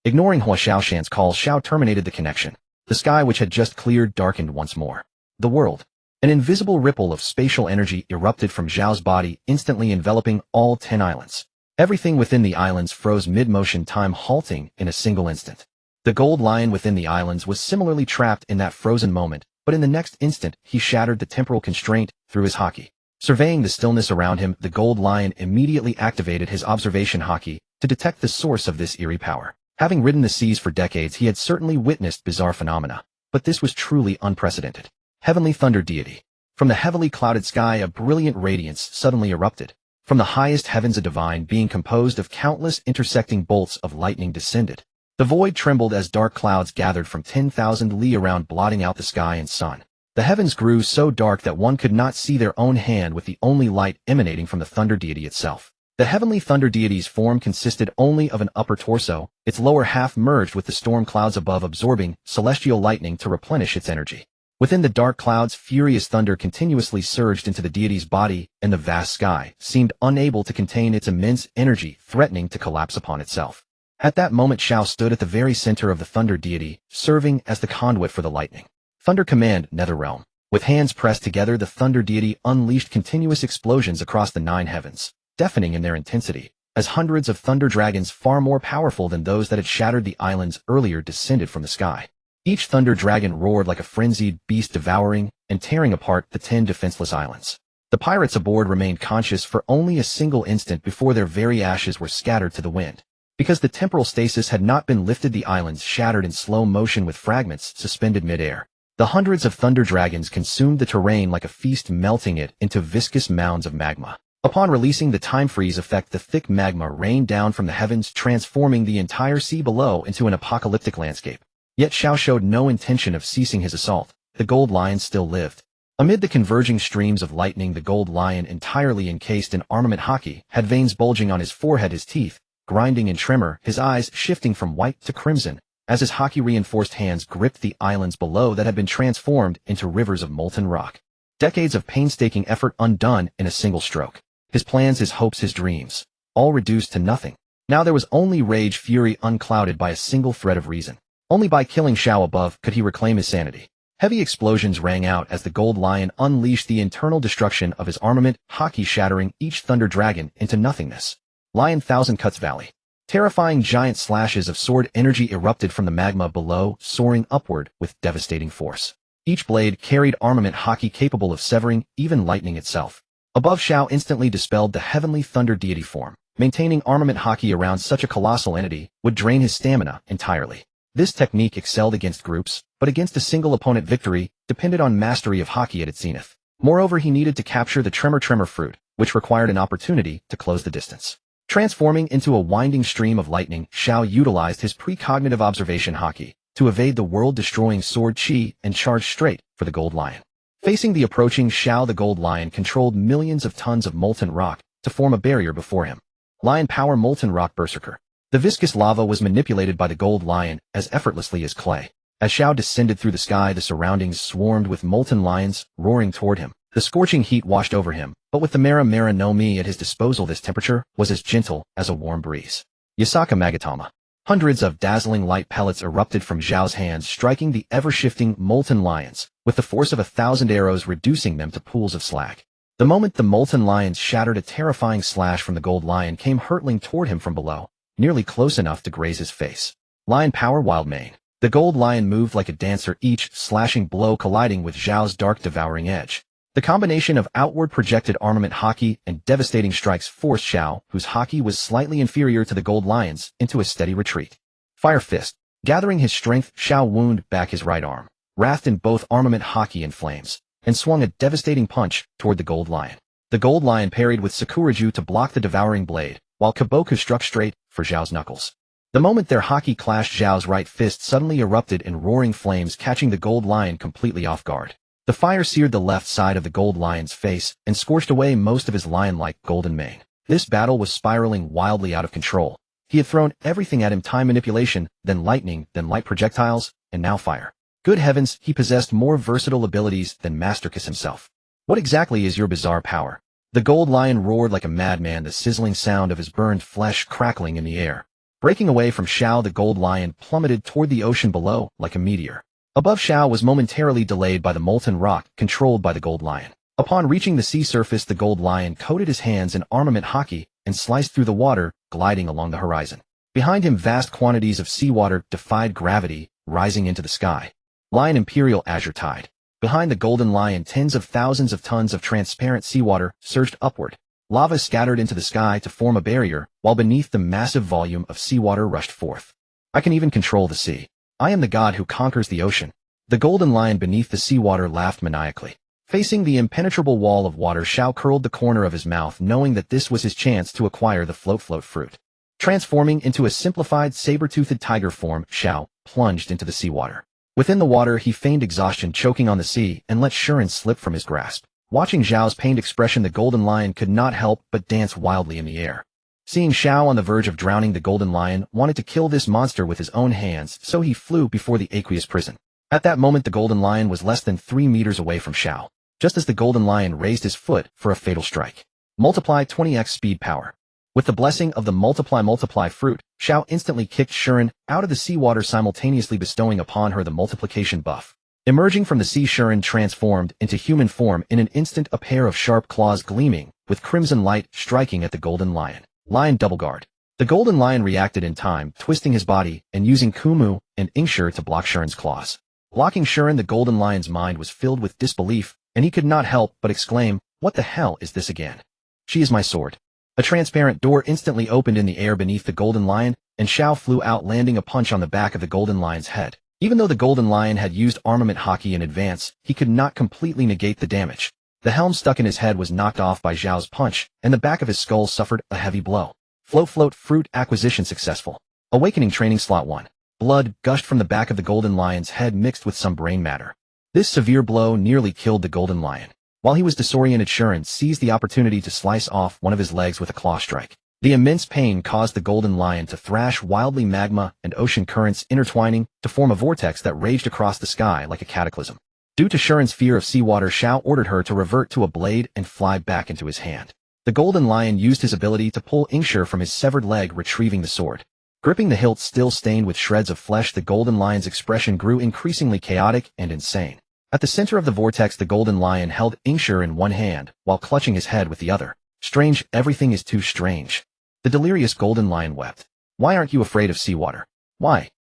Speaker 1: Ignoring Hua Xiaoshan's call, Xiao terminated the connection. The sky, which had just cleared, darkened once more. The world. An invisible ripple of spatial energy erupted from Zhao's body, instantly enveloping all 10 islands. Everything within the islands froze mid-motion, time halting in a single instant. The gold lion within the islands was similarly trapped in that frozen moment, but in the next instant, he shattered the temporal constraint through his haki. Surveying the stillness around him, the gold lion immediately activated his observation haki to detect the source of this eerie power. Having ridden the seas for decades, he had certainly witnessed bizarre phenomena, but this was truly unprecedented. Heavenly thunder deity. From the heavily clouded sky, a brilliant radiance suddenly erupted. From the highest heavens, a divine being composed of countless intersecting bolts of lightning descended. The void trembled as dark clouds gathered from 10,000 li around, blotting out the sky and sun. The heavens grew so dark that one could not see their own hand, with the only light emanating from the thunder deity itself. The heavenly thunder deity's form consisted only of an upper torso, its lower half merged with the storm clouds above, absorbing celestial lightning to replenish its energy. Within the dark clouds, furious thunder continuously surged into the deity's body, and the vast sky seemed unable to contain its immense energy, threatening to collapse upon itself. At that moment Xiao stood at the very center of the thunder deity, serving as the conduit for the lightning. Thunder command, Netherrealm. With hands pressed together, the thunder deity unleashed continuous explosions across the 9 heavens, deafening in their intensity, as hundreds of thunder dragons far more powerful than those that had shattered the islands earlier descended from the sky. Each thunder dragon roared like a frenzied beast, devouring and tearing apart the 10 defenseless islands. The pirates aboard remained conscious for only a single instant before their very ashes were scattered to the wind. Because the temporal stasis had not been lifted, the islands shattered in slow motion with fragments suspended mid-air. The hundreds of thunder dragons consumed the terrain like a feast, melting it into viscous mounds of magma. Upon releasing the time freeze effect, the thick magma rained down from the heavens, transforming the entire sea below into an apocalyptic landscape. Yet Xiao showed no intention of ceasing his assault. The gold lion still lived. Amid the converging streams of lightning, the gold lion, entirely encased in armament haki, had veins bulging on his forehead, his teeth grinding in tremor, his eyes shifting from white to crimson, as his haki-reinforced hands gripped the islands below that had been transformed into rivers of molten rock. Decades of painstaking effort undone in a single stroke. His plans, his hopes, his dreams, all reduced to nothing. Now there was only rage, fury unclouded by a single thread of reason. Only by killing Xiao above could he reclaim his sanity. Heavy explosions rang out as the gold lion unleashed the internal destruction of his armament, haki shattering each thunder dragon into nothingness. Lion Thousand Cuts Valley. Terrifying giant slashes of sword energy erupted from the magma below, soaring upward with devastating force. Each blade carried armament haki capable of severing even lightning itself. Above, Xiao instantly dispelled the heavenly thunder deity form. Maintaining armament haki around such a colossal entity would drain his stamina entirely. This technique excelled against groups, but against a single opponent, victory depended on mastery of haki at its zenith. Moreover, he needed to capture the tremor fruit, which required an opportunity to close the distance. Transforming into a winding stream of lightning, Xiao utilized his precognitive observation haki to evade the world-destroying sword chi and charge straight for the gold lion. Facing the approaching Xiao, the gold lion controlled millions of tons of molten rock to form a barrier before him. Lion power, molten rock berserker. The viscous lava was manipulated by the gold lion as effortlessly as clay. As Xiao descended through the sky, the surroundings swarmed with molten lions roaring toward him. The scorching heat washed over him, but with the Mera Mera no Mi at his disposal, this temperature was as gentle as a warm breeze. Yasaka Magatama. Hundreds of dazzling light pellets erupted from Zhao's hands, striking the ever-shifting molten lions, with the force of 1,000 arrows, reducing them to pools of slag. The moment the molten lions shattered, a terrifying slash from the gold lion came hurtling toward him from below, nearly close enough to graze his face. Lion power, wild mane. The gold lion moved like a dancer, each slashing blow colliding with Zhao's dark, devouring edge. The combination of outward projected armament haki and devastating strikes forced Xiao, whose haki was slightly inferior to the gold lion's, into a steady retreat. Fire fist. Gathering his strength, Xiao wound back his right arm, wrathed in both armament haki and flames, and swung a devastating punch toward the gold lion. The gold lion parried with Sakuraju to block the devouring blade, while Kaboku struck straight for Zhao's knuckles. The moment their haki clashed, Zhao's right fist suddenly erupted in roaring flames, catching the gold lion completely off guard. The fire seared the left side of the gold lion's face and scorched away most of his lion-like golden mane. This battle was spiraling wildly out of control. He had thrown everything at him: time manipulation, then lightning, then light projectiles, and now fire. Good heavens, he possessed more versatile abilities than Mastercus himself. What exactly is your bizarre power? The gold lion roared like a madman, the sizzling sound of his burned flesh crackling in the air. Breaking away from Xiao, the gold lion plummeted toward the ocean below like a meteor. Above, Xiao was momentarily delayed by the molten rock controlled by the gold lion. Upon reaching the sea surface, the gold lion coated his hands in armament haki and sliced through the water, gliding along the horizon. Behind him, vast quantities of seawater defied gravity, rising into the sky. Lion Imperial Azure Tide. Behind the golden lion, tens of thousands of tons of transparent seawater surged upward. Lava scattered into the sky to form a barrier, while beneath the massive volume of seawater rushed forth. I can even control the sea. I am the god who conquers the ocean. The golden lion beneath the seawater laughed maniacally. Facing the impenetrable wall of water, Xiao curled the corner of his mouth, knowing that this was his chance to acquire the float fruit. Transforming into a simplified saber-toothed tiger form, Xiao plunged into the seawater. Within the water, he feigned exhaustion, choking on the sea, and let Shuren slip from his grasp. Watching Zhao's pained expression, the golden lion could not help but dance wildly in the air. Seeing Xiao on the verge of drowning, the golden lion wanted to kill this monster with his own hands, so he flew before the aqueous prison. At that moment, the golden lion was less than 3 meters away from Xiao, just as the golden lion raised his foot for a fatal strike. Multiply 20x speed power. With the blessing of the multiply fruit, Xiao instantly kicked Shuren out of the seawater, simultaneously bestowing upon her the multiplication buff. Emerging from the sea, Shuren transformed into human form in an instant, a pair of sharp claws gleaming, with crimson light striking at the golden lion. Lion double guard. The golden lion reacted in time, twisting his body and using Kumu and Ingshur to block Shuren's claws. Blocking Shuren, the golden lion's mind was filled with disbelief, and he could not help but exclaim, "What the hell is this again? She is my sword." A transparent door instantly opened in the air beneath the golden lion, and Xiao flew out, landing a punch on the back of the golden lion's head. Even though the golden lion had used armament hockey in advance, he could not completely negate the damage. The helm stuck in his head was knocked off by Zhao's punch, and the back of his skull suffered a heavy blow. Float fruit acquisition successful. Awakening training slot 1. Blood gushed from the back of the golden lion's head mixed with some brain matter. This severe blow nearly killed the golden lion. While he was disoriented, Shuren seized the opportunity to slice off one of his legs with a claw strike. The immense pain caused the golden lion to thrash wildly, magma and ocean currents intertwining to form a vortex that raged across the sky like a cataclysm. Due to Shuren's fear of seawater, Xiao ordered her to revert to a blade and fly back into his hand. The golden lion used his ability to pull Ingshur from his severed leg, retrieving the sword. Gripping the hilt still stained with shreds of flesh, the golden lion's expression grew increasingly chaotic and insane. At the center of the vortex, the golden lion held Ingshur in one hand, while clutching his head with the other. Strange, everything is too strange. The delirious golden lion wept. Why aren't you afraid of seawater? Why?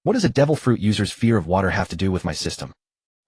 Speaker 1: What does a devil fruit user's fear of water have to do with my system?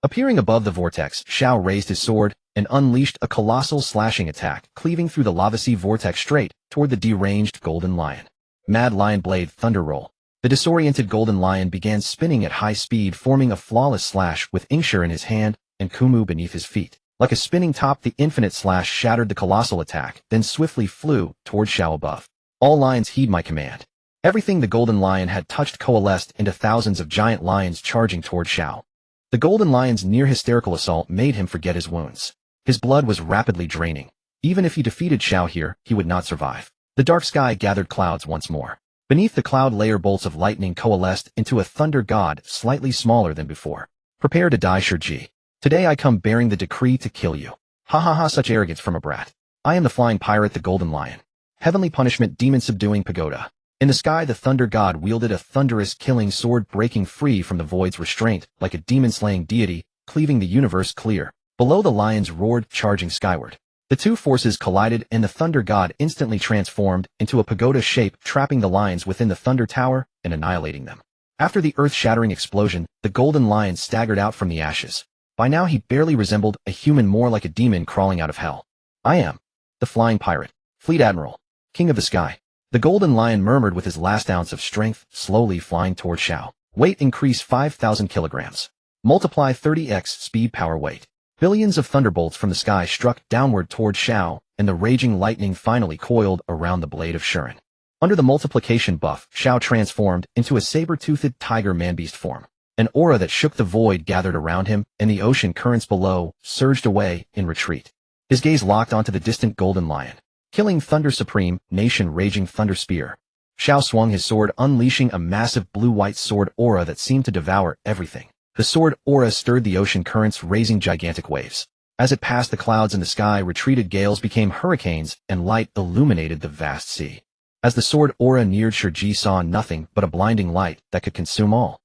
Speaker 1: Appearing above the vortex, Xiao raised his sword and unleashed a colossal slashing attack, cleaving through the lava sea vortex straight toward the deranged golden lion. Mad Lion Blade Thunder Roll. The disoriented golden lion began spinning at high speed, forming a flawless slash with Ingshur in his hand and Kumu beneath his feet. Like a spinning top, the infinite slash shattered the colossal attack, then swiftly flew toward Xiao above. All lions heed my command. Everything the golden lion had touched coalesced into thousands of giant lions charging toward Xiao. The golden lion's near-hysterical assault made him forget his wounds. His blood was rapidly draining. Even if he defeated Xiao here, he would not survive. The dark sky gathered clouds once more. Beneath the cloud layer, bolts of lightning coalesced into a thunder god slightly smaller than before. Prepare to die, Shurji. Today I come bearing the decree to kill you. Ha ha ha, such arrogance from a brat. I am the flying pirate, the golden lion. Heavenly punishment, demon subduing pagoda. In the sky, the thunder god wielded a thunderous killing sword, breaking free from the void's restraint like a demon-slaying deity, cleaving the universe clear. Below, the lions roared, charging skyward. The two forces collided, and the thunder god instantly transformed into a pagoda shape, trapping the lions within the thunder tower and annihilating them. After the earth-shattering explosion, the golden lion staggered out from the ashes. By now he barely resembled a human, more like a demon crawling out of hell. I am the flying pirate, fleet admiral, king of the sky. The golden lion murmured with his last ounce of strength, slowly flying toward Xiao. Weight increase 5,000 kilograms. Multiply 30x speed power weight. Billions of thunderbolts from the sky struck downward toward Xiao, and the raging lightning finally coiled around the blade of Shuren. Under the multiplication buff, Xiao transformed into a saber-toothed tiger man-beast form. An aura that shook the void gathered around him, and the ocean currents below surged away in retreat. His gaze locked onto the distant golden lion. Killing Thunder Supreme, Nation Raging Thunder Spear. Xiao swung his sword, unleashing a massive blue-white sword aura that seemed to devour everything. The sword aura stirred the ocean currents, raising gigantic waves. As it passed the clouds in the sky, retreated gales became hurricanes, and light illuminated the vast sea. As the sword aura neared, Shurji saw nothing but a blinding light that could consume all.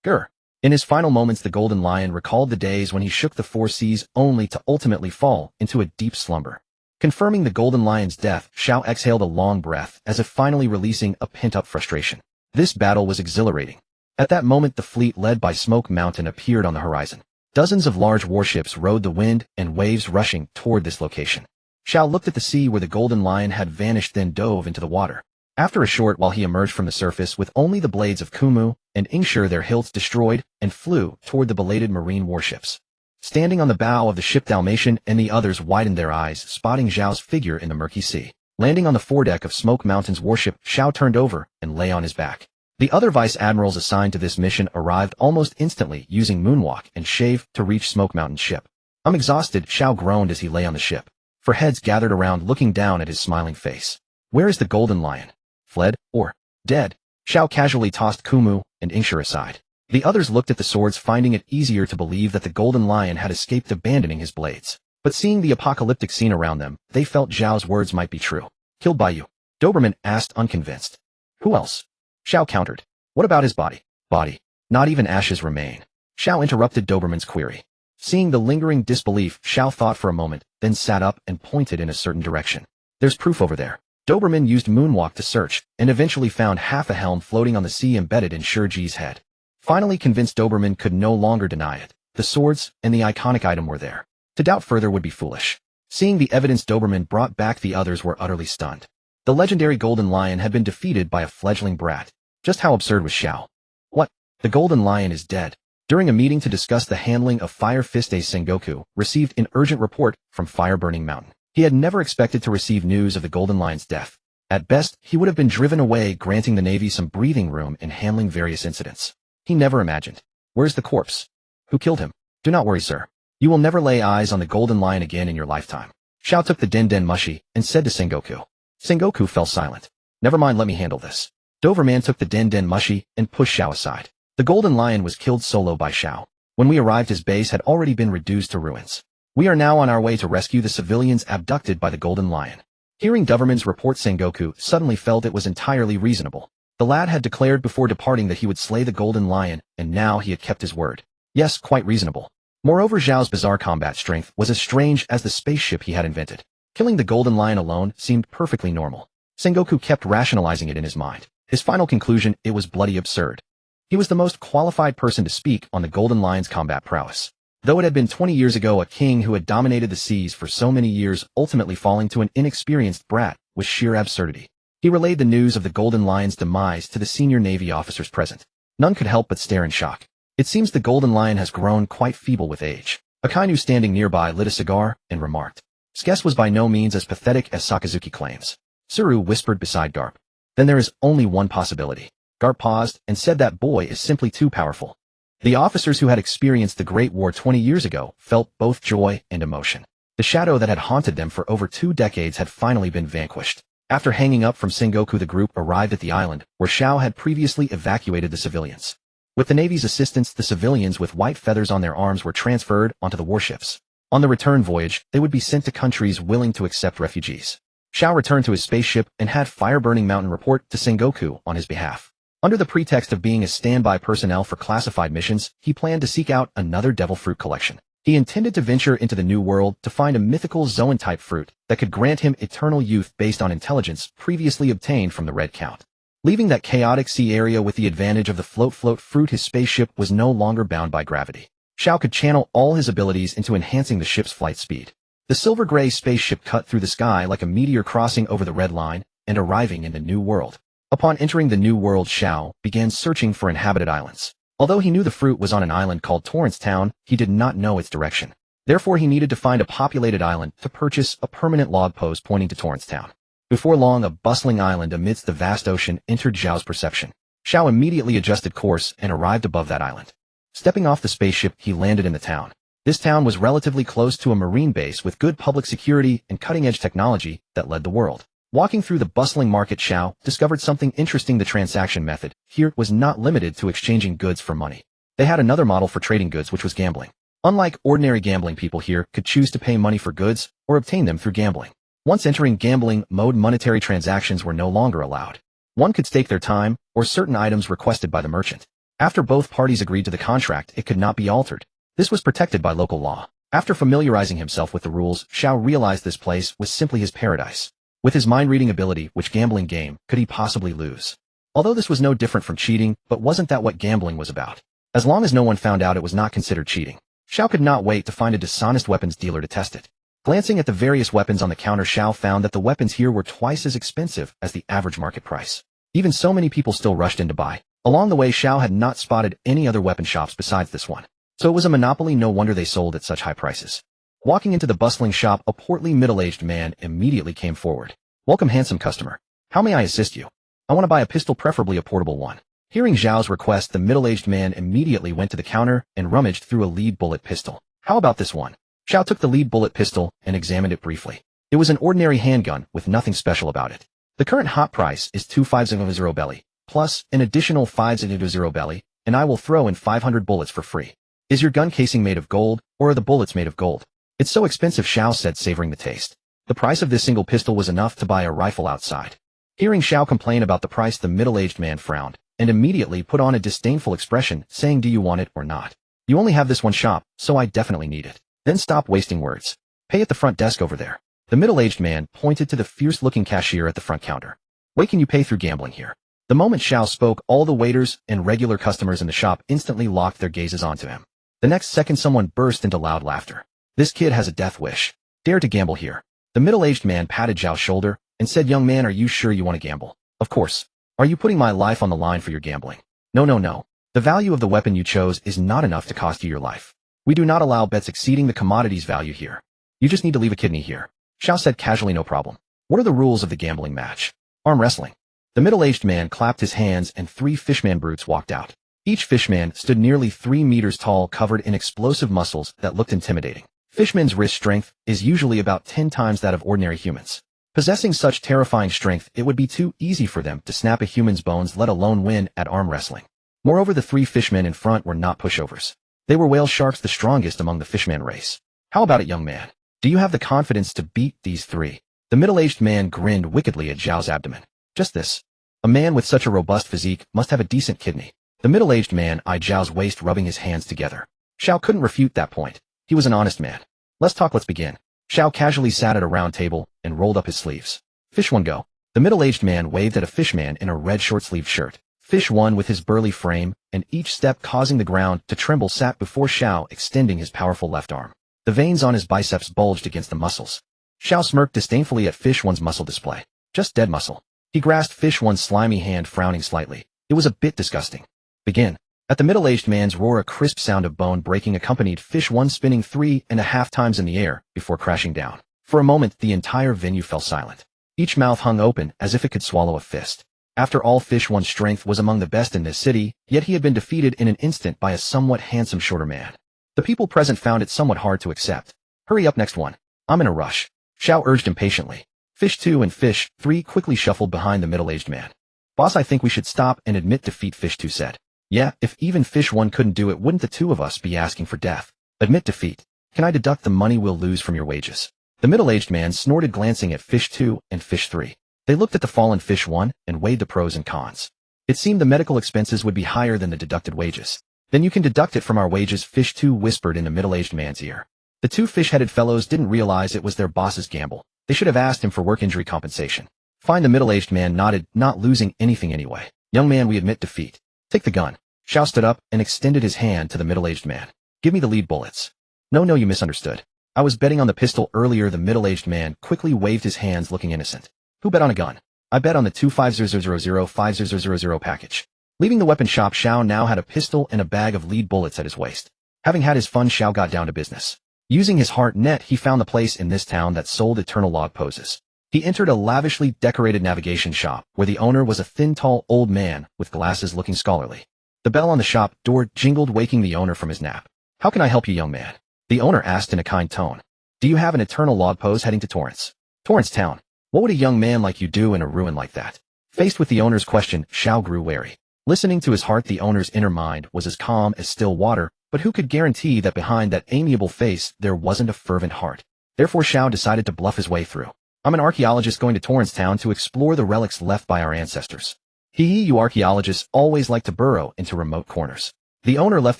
Speaker 1: Gur. In his final moments, the golden lion recalled the days when he shook the four seas only to ultimately fall into a deep slumber. Confirming the golden lion's death, Xiao exhaled a long breath, as if finally releasing a pent-up frustration. This battle was exhilarating. At that moment, the fleet led by Smoke Mountain appeared on the horizon. Dozens of large warships rode the wind and waves, rushing toward this location. Xiao looked at the sea where the golden lion had vanished, then dove into the water. After a short while, he emerged from the surface with only the blades of Kumu and Ingshur, their hilts destroyed, and flew toward the belated marine warships. Standing on the bow of the ship, Dalmatian and the others widened their eyes, spotting Zhao's figure in the murky sea. Landing on the foredeck of Smoke Mountain's warship, Xiao turned over and lay on his back. The other vice admirals assigned to this mission arrived almost instantly, using moonwalk and shave to reach Smoke Mountain's ship. I'm exhausted, Xiao groaned as he lay on the ship. For heads gathered around, looking down at his smiling face. Where is the golden lion? Fled, or dead? Xiao casually tossed Kumu and Ingshur aside. The others looked at the swords, finding it easier to believe that the golden lion had escaped, abandoning his blades. But seeing the apocalyptic scene around them, they felt Zhao's words might be true. Killed by you. Doberman asked unconvinced. Who else? Xiao countered. What about his body? Body. Not even ashes remain. Xiao interrupted Doberman's query. Seeing the lingering disbelief, Xiao thought for a moment, then sat up and pointed in a certain direction. There's proof over there. Doberman used moonwalk to search, and eventually found half a helm floating on the sea embedded in Shiji's head. Finally convinced, Doberman could no longer deny it. The swords and the iconic item were there. To doubt further would be foolish. Seeing the evidence Doberman brought back, the others were utterly stunned. The legendary Golden Lion had been defeated by a fledgling brat. Just how absurd was Xiao? What? The Golden Lion is dead. During a meeting to discuss the handling of Fire Fist, Sengoku received an urgent report from Fire Burning Mountain. He had never expected to receive news of the Golden Lion's death. At best, he would have been driven away, granting the Navy some breathing room in handling various incidents. He never imagined. Where's the corpse? Who killed him? Do not worry, sir. You will never lay eyes on the Golden Lion again in your lifetime. Xiao took the Den Mushi and said to Sengoku. Sengoku fell silent. Never mind, let me handle this. Doberman took the Den Mushi and pushed Xiao aside. The Golden Lion was killed solo by Xiao. When we arrived, his base had already been reduced to ruins. We are now on our way to rescue the civilians abducted by the Golden Lion. Hearing Doberman's report, Sengoku suddenly felt it was entirely reasonable. The lad had declared before departing that he would slay the Golden Lion, and now he had kept his word. Yes, quite reasonable. Moreover, Zhao's bizarre combat strength was as strange as the spaceship he had invented. Killing the Golden Lion alone seemed perfectly normal. Sengoku kept rationalizing it in his mind. His final conclusion, it was bloody absurd. He was the most qualified person to speak on the Golden Lion's combat prowess. Though it had been 20 years ago, a king who had dominated the seas for so many years ultimately falling to an inexperienced brat was sheer absurdity. He relayed the news of the Golden Lion's demise to the senior Navy officers present. None could help but stare in shock. It seems the Golden Lion has grown quite feeble with age. Akainu, standing nearby, lit a cigar and remarked. Skess was by no means as pathetic as Sakazuki claims. Tsuru whispered beside Garp. Then there is only one possibility. Garp paused and said that boy is simply too powerful. The officers who had experienced the Great War 20 years ago felt both joy and emotion. The shadow that had haunted them for over 2 decades had finally been vanquished. After hanging up from Sengoku, the group arrived at the island, where Xiao had previously evacuated the civilians. With the Navy's assistance, the civilians with white feathers on their arms were transferred onto the warships. On the return voyage, they would be sent to countries willing to accept refugees. Xiao returned to his spaceship and had Fire Burning Mountain report to Sengoku on his behalf. Under the pretext of being a standby personnel for classified missions, he planned to seek out another devil fruit collection. He intended to venture into the New World to find a mythical Zoan-type fruit that could grant him eternal youth based on intelligence previously obtained from the Red Count. Leaving that chaotic sea area with the advantage of the float fruit, his spaceship was no longer bound by gravity. Xiao could channel all his abilities into enhancing the ship's flight speed. The silver-gray spaceship cut through the sky like a meteor, crossing over the red line and arriving in the New World. Upon entering the New World, Xiao began searching for inhabited islands. Although he knew the fruit was on an island called Torrance Town, he did not know its direction. Therefore, he needed to find a populated island to purchase a permanent log post pointing to Torrance Town. Before long, a bustling island amidst the vast ocean entered Zhao's perception. Xiao immediately adjusted course and arrived above that island. Stepping off the spaceship, he landed in the town. This town was relatively close to a marine base with good public security and cutting-edge technology that led the world. Walking through the bustling market, Xiao discovered something interesting. The transaction method here was not limited to exchanging goods for money. They had another model for trading goods, which was gambling. Unlike ordinary gambling, people here could choose to pay money for goods or obtain them through gambling. Once entering gambling mode, monetary transactions were no longer allowed. One could stake their time or certain items requested by the merchant. After both parties agreed to the contract, it could not be altered. This was protected by local law. After familiarizing himself with the rules, Xiao realized this place was simply his paradise. With his mind-reading ability, which gambling game could he possibly lose? Although this was no different from cheating, but wasn't that what gambling was about? As long as no one found out, it was not considered cheating. Xiao could not wait to find a dishonest weapons dealer to test it. Glancing at the various weapons on the counter, Xiao found that the weapons here were twice as expensive as the average market price. Even so, many people still rushed in to buy. Along the way, Xiao had not spotted any other weapon shops besides this one. So it was a monopoly, no wonder they sold at such high prices. Walking into the bustling shop, a portly middle-aged man immediately came forward. Welcome, handsome customer. How may I assist you? I want to buy a pistol, preferably a portable one. Hearing Zhao's request, the middle-aged man immediately went to the counter and rummaged through a lead bullet pistol. How about this one? Xiao took the lead bullet pistol and examined it briefly. It was an ordinary handgun with nothing special about it. The current hot price is 2500 belly, plus an additional 500 belly, and I will throw in 500 bullets for free. Is your gun casing made of gold, or are the bullets made of gold? It's so expensive, Xiao said, savoring the taste. The price of this single pistol was enough to buy a rifle outside. Hearing Xiao complain about the price, the middle-aged man frowned, and immediately put on a disdainful expression, saying, "Do you want it or not? You only have this one shop, so I definitely need it. Then stop wasting words. Pay at the front desk over there." The middle-aged man pointed to the fierce-looking cashier at the front counter. "Wait, can you pay through gambling here?" The moment Xiao spoke, all the waiters and regular customers in the shop instantly locked their gazes onto him. The next second, someone burst into loud laughter. "This kid has a death wish. Dare to gamble here." The middle-aged man patted Xiao's shoulder and said, "Young man, are you sure you want to gamble?" "Of course. Are you putting my life on the line for your gambling?" "No, no, no. The value of the weapon you chose is not enough to cost you your life. We do not allow bets exceeding the commodity's value here. You just need to leave a kidney here." Xiao said casually, "No problem. What are the rules of the gambling match?" "Arm wrestling." The middle-aged man clapped his hands and 3 fishman brutes walked out. Each fishman stood nearly 3 meters tall, covered in explosive muscles that looked intimidating. Fishmen's wrist strength is usually about 10 times that of ordinary humans. Possessing such terrifying strength, it would be too easy for them to snap a human's bones, let alone win at arm wrestling. Moreover, the 3 fishmen in front were not pushovers. They were whale sharks, the strongest among the fishman race. "How about it, young man? Do you have the confidence to beat these 3? The middle-aged man grinned wickedly at Zhao's abdomen. "Just this. A man with such a robust physique must have a decent kidney." The middle-aged man eyed Zhao's waist, rubbing his hands together. Xiao couldn't refute that point. He was an honest man. "Let's talk, let's begin." Xiao casually sat at a round table and rolled up his sleeves. "Fish 1, go." The middle-aged man waved at a fishman in a red short-sleeved shirt. Fish 1, with his burly frame and each step causing the ground to tremble, sat before Xiao, extending his powerful left arm. The veins on his biceps bulged against the muscles. Xiao smirked disdainfully at Fish 1's muscle display. "Just dead muscle." He grasped Fish 1's slimy hand, frowning slightly. It was a bit disgusting. "Begin." At the middle-aged man's roar, a crisp sound of bone breaking accompanied Fish 1 spinning 3.5 times in the air before crashing down. For a moment, the entire venue fell silent. Each mouth hung open as if it could swallow a fist. After all, Fish 1's strength was among the best in this city, yet he had been defeated in an instant by a somewhat handsome shorter man. The people present found it somewhat hard to accept. "Hurry up, next one. I'm in a rush," Xiao urged impatiently. Fish 2 and Fish 3 quickly shuffled behind the middle-aged man. "Boss, I think we should stop and admit defeat," Fish 2 said. "Yeah, if even Fish 1 couldn't do it, wouldn't the 2 of us be asking for death?" "Admit defeat. Can I deduct the money we'll lose from your wages?" The middle-aged man snorted, glancing at Fish 2 and Fish 3. They looked at the fallen Fish 1 and weighed the pros and cons. It seemed the medical expenses would be higher than the deducted wages. "Then you can deduct it from our wages," Fish 2 whispered in the middle-aged man's ear. The 2 fish-headed fellows didn't realize it was their boss's gamble. They should have asked him for work injury compensation. Fine, the middle-aged man nodded, not losing anything anyway. "Young man, we admit defeat. Take the gun." Xiao stood up and extended his hand to the middle-aged man. "Give me the lead bullets." "No, no, you misunderstood. I was betting on the pistol earlier." The middle-aged man quickly waved his hands, looking innocent. "Who bet on a gun?" "I bet on the 250005000 package." Leaving the weapon shop, Xiao now had a pistol and a bag of lead bullets at his waist. Having had his fun, Xiao got down to business. Using his heart net, he found the place in this town that sold eternal log poses. He entered a lavishly decorated navigation shop, where the owner was a thin, tall, old man with glasses, looking scholarly. The bell on the shop door jingled, waking the owner from his nap. "How can I help you, young man?" the owner asked in a kind tone. "Do you have an eternal log pose heading to Torrance?" "Torrance town? What would a young man like you do in a ruin like that?" Faced with the owner's question, Xiao grew wary. Listening to his heart, the owner's inner mind was as calm as still water, but who could guarantee that behind that amiable face there wasn't a fervent heart? Therefore Xiao decided to bluff his way through. "I'm an archaeologist going to Torrance town to explore the relics left by our ancestors." "Hee, you archaeologists always like to burrow into remote corners." The owner left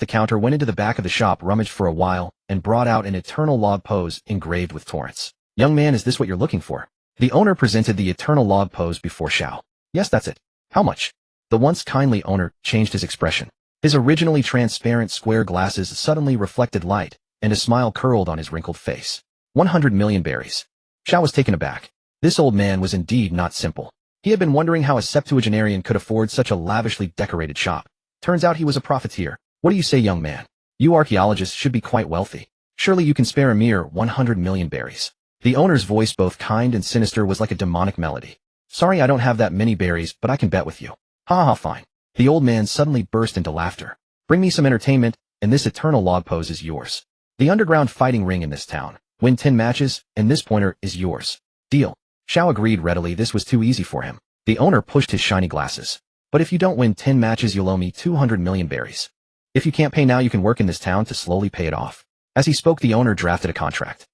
Speaker 1: the counter, went into the back of the shop, rummaged for a while, and brought out an eternal log pose engraved with Torrance. "Young man, is this what you're looking for?" The owner presented the eternal log pose before Xiao. "Yes, that's it." "How much?" The once kindly owner changed his expression. His originally transparent square glasses suddenly reflected light, and a smile curled on his wrinkled face. 100 million berries. Xiao was taken aback. This old man was indeed not simple. He had been wondering how a septuagenarian could afford such a lavishly decorated shop. Turns out he was a profiteer. "What do you say, young man? You archaeologists should be quite wealthy. Surely you can spare a mere 100 million berries." The owner's voice, both kind and sinister, was like a demonic melody. "Sorry, I don't have that many berries, but I can bet with you." "Ha ha, fine." The old man suddenly burst into laughter. "Bring me some entertainment, and this eternal log pose is yours. The underground fighting ring in this town. Win 10 matches, and this pointer is yours." "Deal." Xiao agreed readily. This was too easy for him. The owner pushed his shiny glasses. "But if you don't win 10 matches, you'll owe me 200 million berries. If you can't pay now, you can work in this town to slowly pay it off." As he spoke, the owner drafted a contract.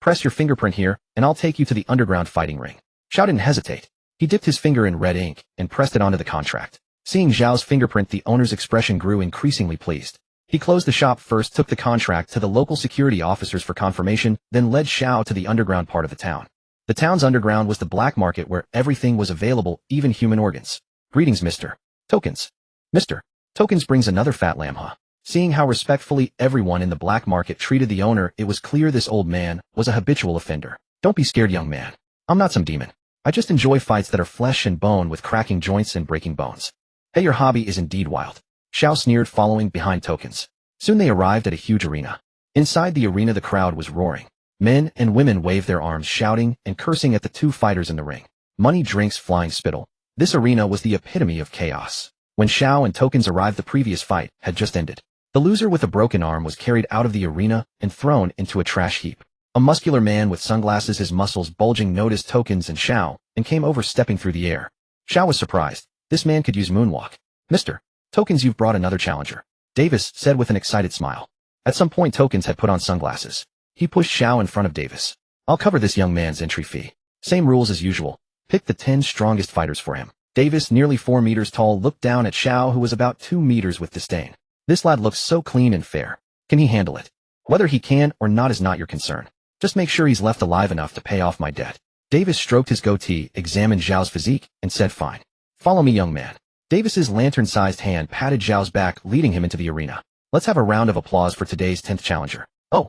Speaker 1: "Press your fingerprint here, and I'll take you to the underground fighting ring." Xiao didn't hesitate. He dipped his finger in red ink and pressed it onto the contract. Seeing Zhao's fingerprint, the owner's expression grew increasingly pleased. He closed the shop first, took the contract to the local security officers for confirmation, then led Zhao to the underground part of the town. The town's underground was the black market where everything was available, even human organs. Greetings, Mr. Tokens. Mr. Tokens brings another fat lamb, huh? Seeing how respectfully everyone in the black market treated the owner, it was clear this old man was a habitual offender. Don't be scared, young man. I'm not some demon. I just enjoy fights that are flesh and bone with cracking joints and breaking bones. Hey, your hobby is indeed wild. Zhao sneered, following behind Tokens. Soon they arrived at a huge arena. Inside the arena, the crowd was roaring. Men and women waved their arms, shouting and cursing at the two fighters in the ring. Money, drinks, flying spittle. This arena was the epitome of chaos. When Zhao and Tokens arrived, the previous fight had just ended. The loser with a broken arm was carried out of the arena and thrown into a trash heap. A muscular man with sunglasses, his muscles bulging, noticed Tokens and Zhao and came over, stepping through the air. Zhao was surprised. This man could use moonwalk. Mr. Tokens, you've brought another challenger, Davis said with an excited smile. At some point, Tokens had put on sunglasses. He pushed Zhao in front of Davis. I'll cover this young man's entry fee. Same rules as usual. Pick the 10 strongest fighters for him. Davis, nearly 4 meters tall, looked down at Zhao, who was about 2 meters, with disdain. This lad looks so clean and fair. Can he handle it? Whether he can or not is not your concern. Just make sure he's left alive enough to pay off my debt. Davis stroked his goatee, examined Zhao's physique, and said, fine. Follow me, young man. Davis's lantern-sized hand patted Zhao's back, leading him into the arena. Let's have a round of applause for today's 10th challenger. Oh,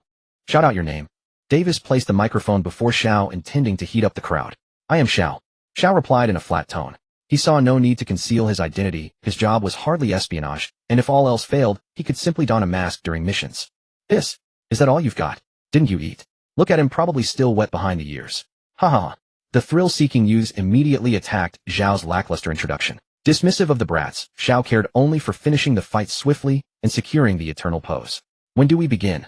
Speaker 1: shout out your name. Davis placed the microphone before Zhao, intending to heat up the crowd. I am Zhao. Zhao replied in a flat tone. He saw no need to conceal his identity. His job was hardly espionage, and if all else failed, he could simply don a mask during missions. Is that all you've got? Didn't you eat? Look at him, probably still wet behind the ears. Ha. The thrill-seeking youths immediately attacked Zhao's lackluster introduction. Dismissive of the brats, Zhao cared only for finishing the fight swiftly and securing the eternal pose. When do we begin?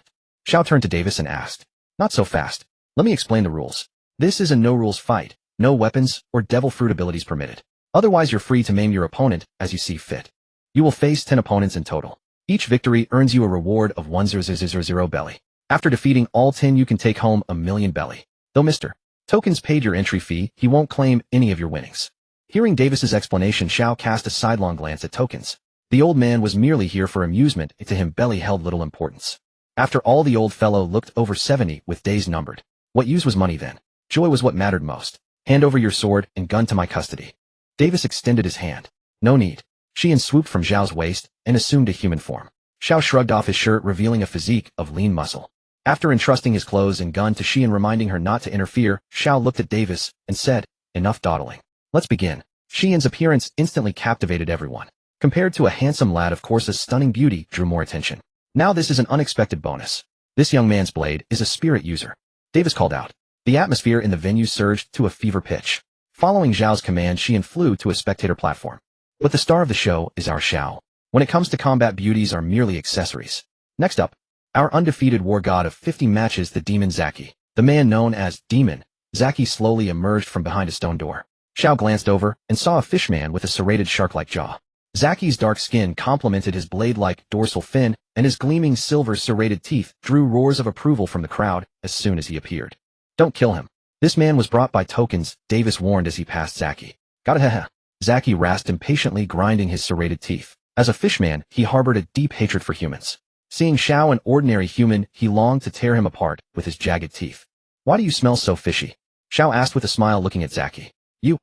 Speaker 1: Zhao turned to Davis and asked. Not so fast. Let me explain the rules. This is a no-rules fight. No weapons or devil fruit abilities permitted. Otherwise, you're free to maim your opponent as you see fit. You will face 10 opponents in total. Each victory earns you a reward of 1,000 belly. After defeating all 10, you can take home 1,000,000 belly. Though Mr. Tokens paid your entry fee, he won't claim any of your winnings. Hearing Davis's explanation, Zhao cast a sidelong glance at Tokens. The old man was merely here for amusement. To him, belly held little importance. After all, the old fellow looked over 70, with days numbered. What use was money then? Joy was what mattered most. Hand over your sword and gun to my custody. Davis extended his hand. No need. Xian swooped from Zhao's waist and assumed a human form. Zhao shrugged off his shirt, revealing a physique of lean muscle. After entrusting his clothes and gun to Xian, reminding her not to interfere, Zhao looked at Davis and said, enough dawdling. Let's begin. Xian's appearance instantly captivated everyone. Compared to a handsome lad, of course, a stunning beauty drew more attention. Now this is an unexpected bonus. This young man's blade is a spirit user. Davis called out. The atmosphere in the venue surged to a fever pitch. Following Zhao's command, Xian flew to a spectator platform. But the star of the show is our Zhao. When it comes to combat, beauties are merely accessories. Next up, our undefeated war god of 50 matches, the demon Zaki. The man known as Demon Zaki slowly emerged from behind a stone door. Zhao glanced over and saw a fishman with a serrated shark-like jaw. Zaki's dark skin complemented his blade-like dorsal fin, and his gleaming silver serrated teeth drew roars of approval from the crowd as soon as he appeared. Don't kill him. This man was brought by Tokens, Davis warned as he passed Zaki. Gotta Zaki rasped impatiently, grinding his serrated teeth. As a fishman, he harbored a deep hatred for humans. Seeing Zhao an ordinary human, he longed to tear him apart with his jagged teeth. Why do you smell so fishy? Zhao asked with a smile, looking at Zaki. You.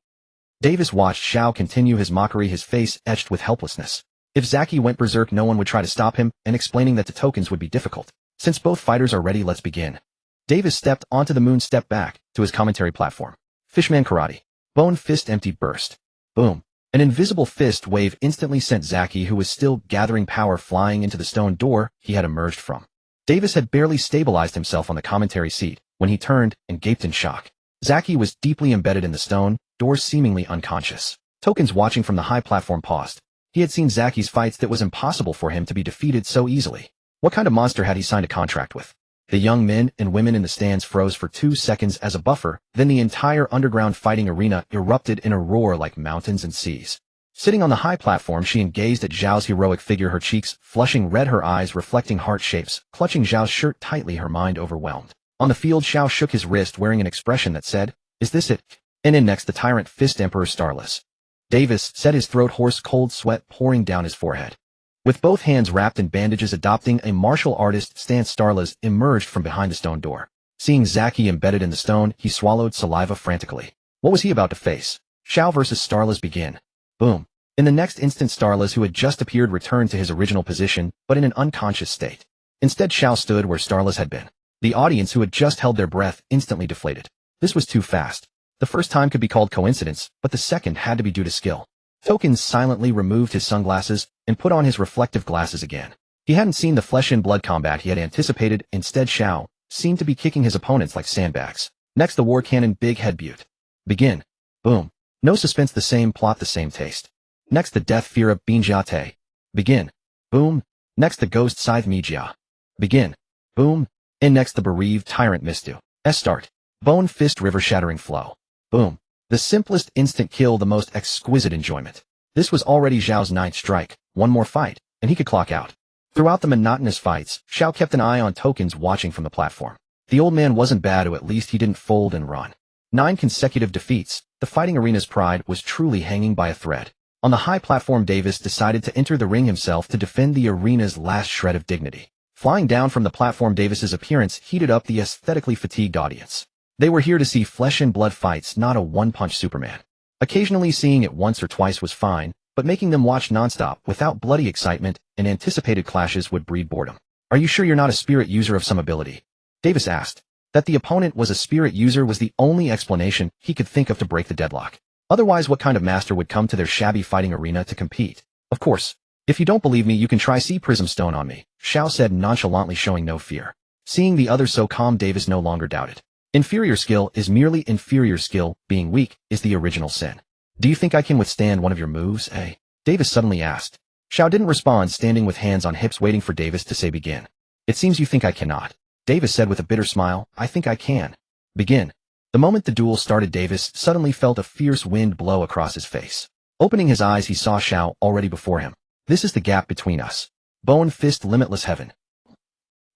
Speaker 1: Davis watched Zhao continue his mockery, his face etched with helplessness. If Zaki went berserk, no one would try to stop him, and explaining that to Tokens would be difficult. Since both fighters are ready, let's begin. Davis stepped onto the moon, stepped back to his commentary platform. Fishman karate. Bone fist empty burst. Boom. An invisible fist wave instantly sent Zaki, who was still gathering power, flying into the stone door he had emerged from. Davis had barely stabilized himself on the commentary seat when he turned and gaped in shock. Zaki was deeply embedded in the stone door, seemingly unconscious. Tokens, watching from the high platform, paused. He had seen Zaki's fights. That was impossible for him to be defeated so easily. What kind of monster had he signed a contract with? The young men and women in the stands froze for 2 seconds as a buffer, then the entire underground fighting arena erupted in a roar like mountains and seas. Sitting on the high platform, she gazed at Zhao's heroic figure, her cheeks flushing red, her eyes reflecting heart shapes, clutching Zhao's shirt tightly, her mind overwhelmed. On the field, Zhao shook his wrist, wearing an expression that said, "Is this it? And in next the tyrant fist Emperor Starless. Davis said, his throat hoarse, cold sweat pouring down his forehead. With both hands wrapped in bandages, adopting a martial artist stance, Starless emerged from behind the stone door. Seeing Zaki embedded in the stone, he swallowed saliva frantically. What was he about to face? Xiao versus Starless begin. Boom. In the next instant, Starless, who had just appeared, returned to his original position, but in an unconscious state. Instead, Xiao stood where Starless had been. The audience, who had just held their breath, instantly deflated. This was too fast. The first time could be called coincidence, but the second had to be due to skill. Tokens silently removed his sunglasses and put on his reflective glasses again. He hadn't seen the flesh-and-blood combat he had anticipated. Instead, Xiao seemed to be kicking his opponents like sandbags. Next, the war cannon Big Head Butte. Begin. Boom. No suspense, the same plot, the same taste. Next, the Death Fear of Binjiate. Begin. Boom. Next, the Ghost Scythe Mijia. Begin. Boom. And next, the Bereaved Tyrant Mistu. Start. Bone Fist River Shattering Flow. Boom. The simplest instant kill, the most exquisite enjoyment. This was already Zhao's ninth strike. One more fight, and he could clock out. Throughout the monotonous fights, Xiao kept an eye on Tokens watching from the platform. The old man wasn't bad, or at least he didn't fold and run. 9 consecutive defeats. The fighting arena's pride was truly hanging by a thread. On the high platform, Davis decided to enter the ring himself to defend the arena's last shred of dignity. Flying down from the platform, Davis's appearance heated up the aesthetically fatigued audience. They were here to see flesh and blood fights, not a one-punch Superman. Occasionally seeing it once or twice was fine, but making them watch nonstop without bloody excitement and anticipated clashes would breed boredom. Are you sure you're not a spirit user of some ability? Davis asked. That the opponent was a spirit user was the only explanation he could think of to break the deadlock. Otherwise, what kind of master would come to their shabby fighting arena to compete? Of course. If you don't believe me, you can try Sea Prism Stone on me, Xiao said, nonchalantly, showing no fear. Seeing the others so calm, Davis no longer doubted. Inferior skill is merely inferior skill. Being weak is the original sin. Do you think I can withstand one of your moves, eh? Davis suddenly asked. Xiao didn't respond, standing with hands on hips waiting for Davis to say begin. It seems you think I cannot. Davis said with a bitter smile. I think I can. Begin. The moment the duel started, Davis suddenly felt a fierce wind blow across his face. Opening his eyes, he saw Xiao already before him. This is the gap between us. Bone Fist Limitless Heaven.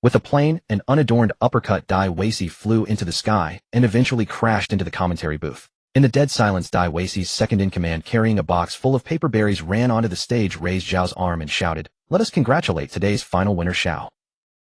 Speaker 1: With a plain and unadorned uppercut, Dai Weishi flew into the sky and eventually crashed into the commentary booth. In the dead silence, Dai Weishi's second-in-command, carrying a box full of paper berries, ran onto the stage, raised Zhao's arm and shouted, "Let us congratulate today's final winner, Xiao."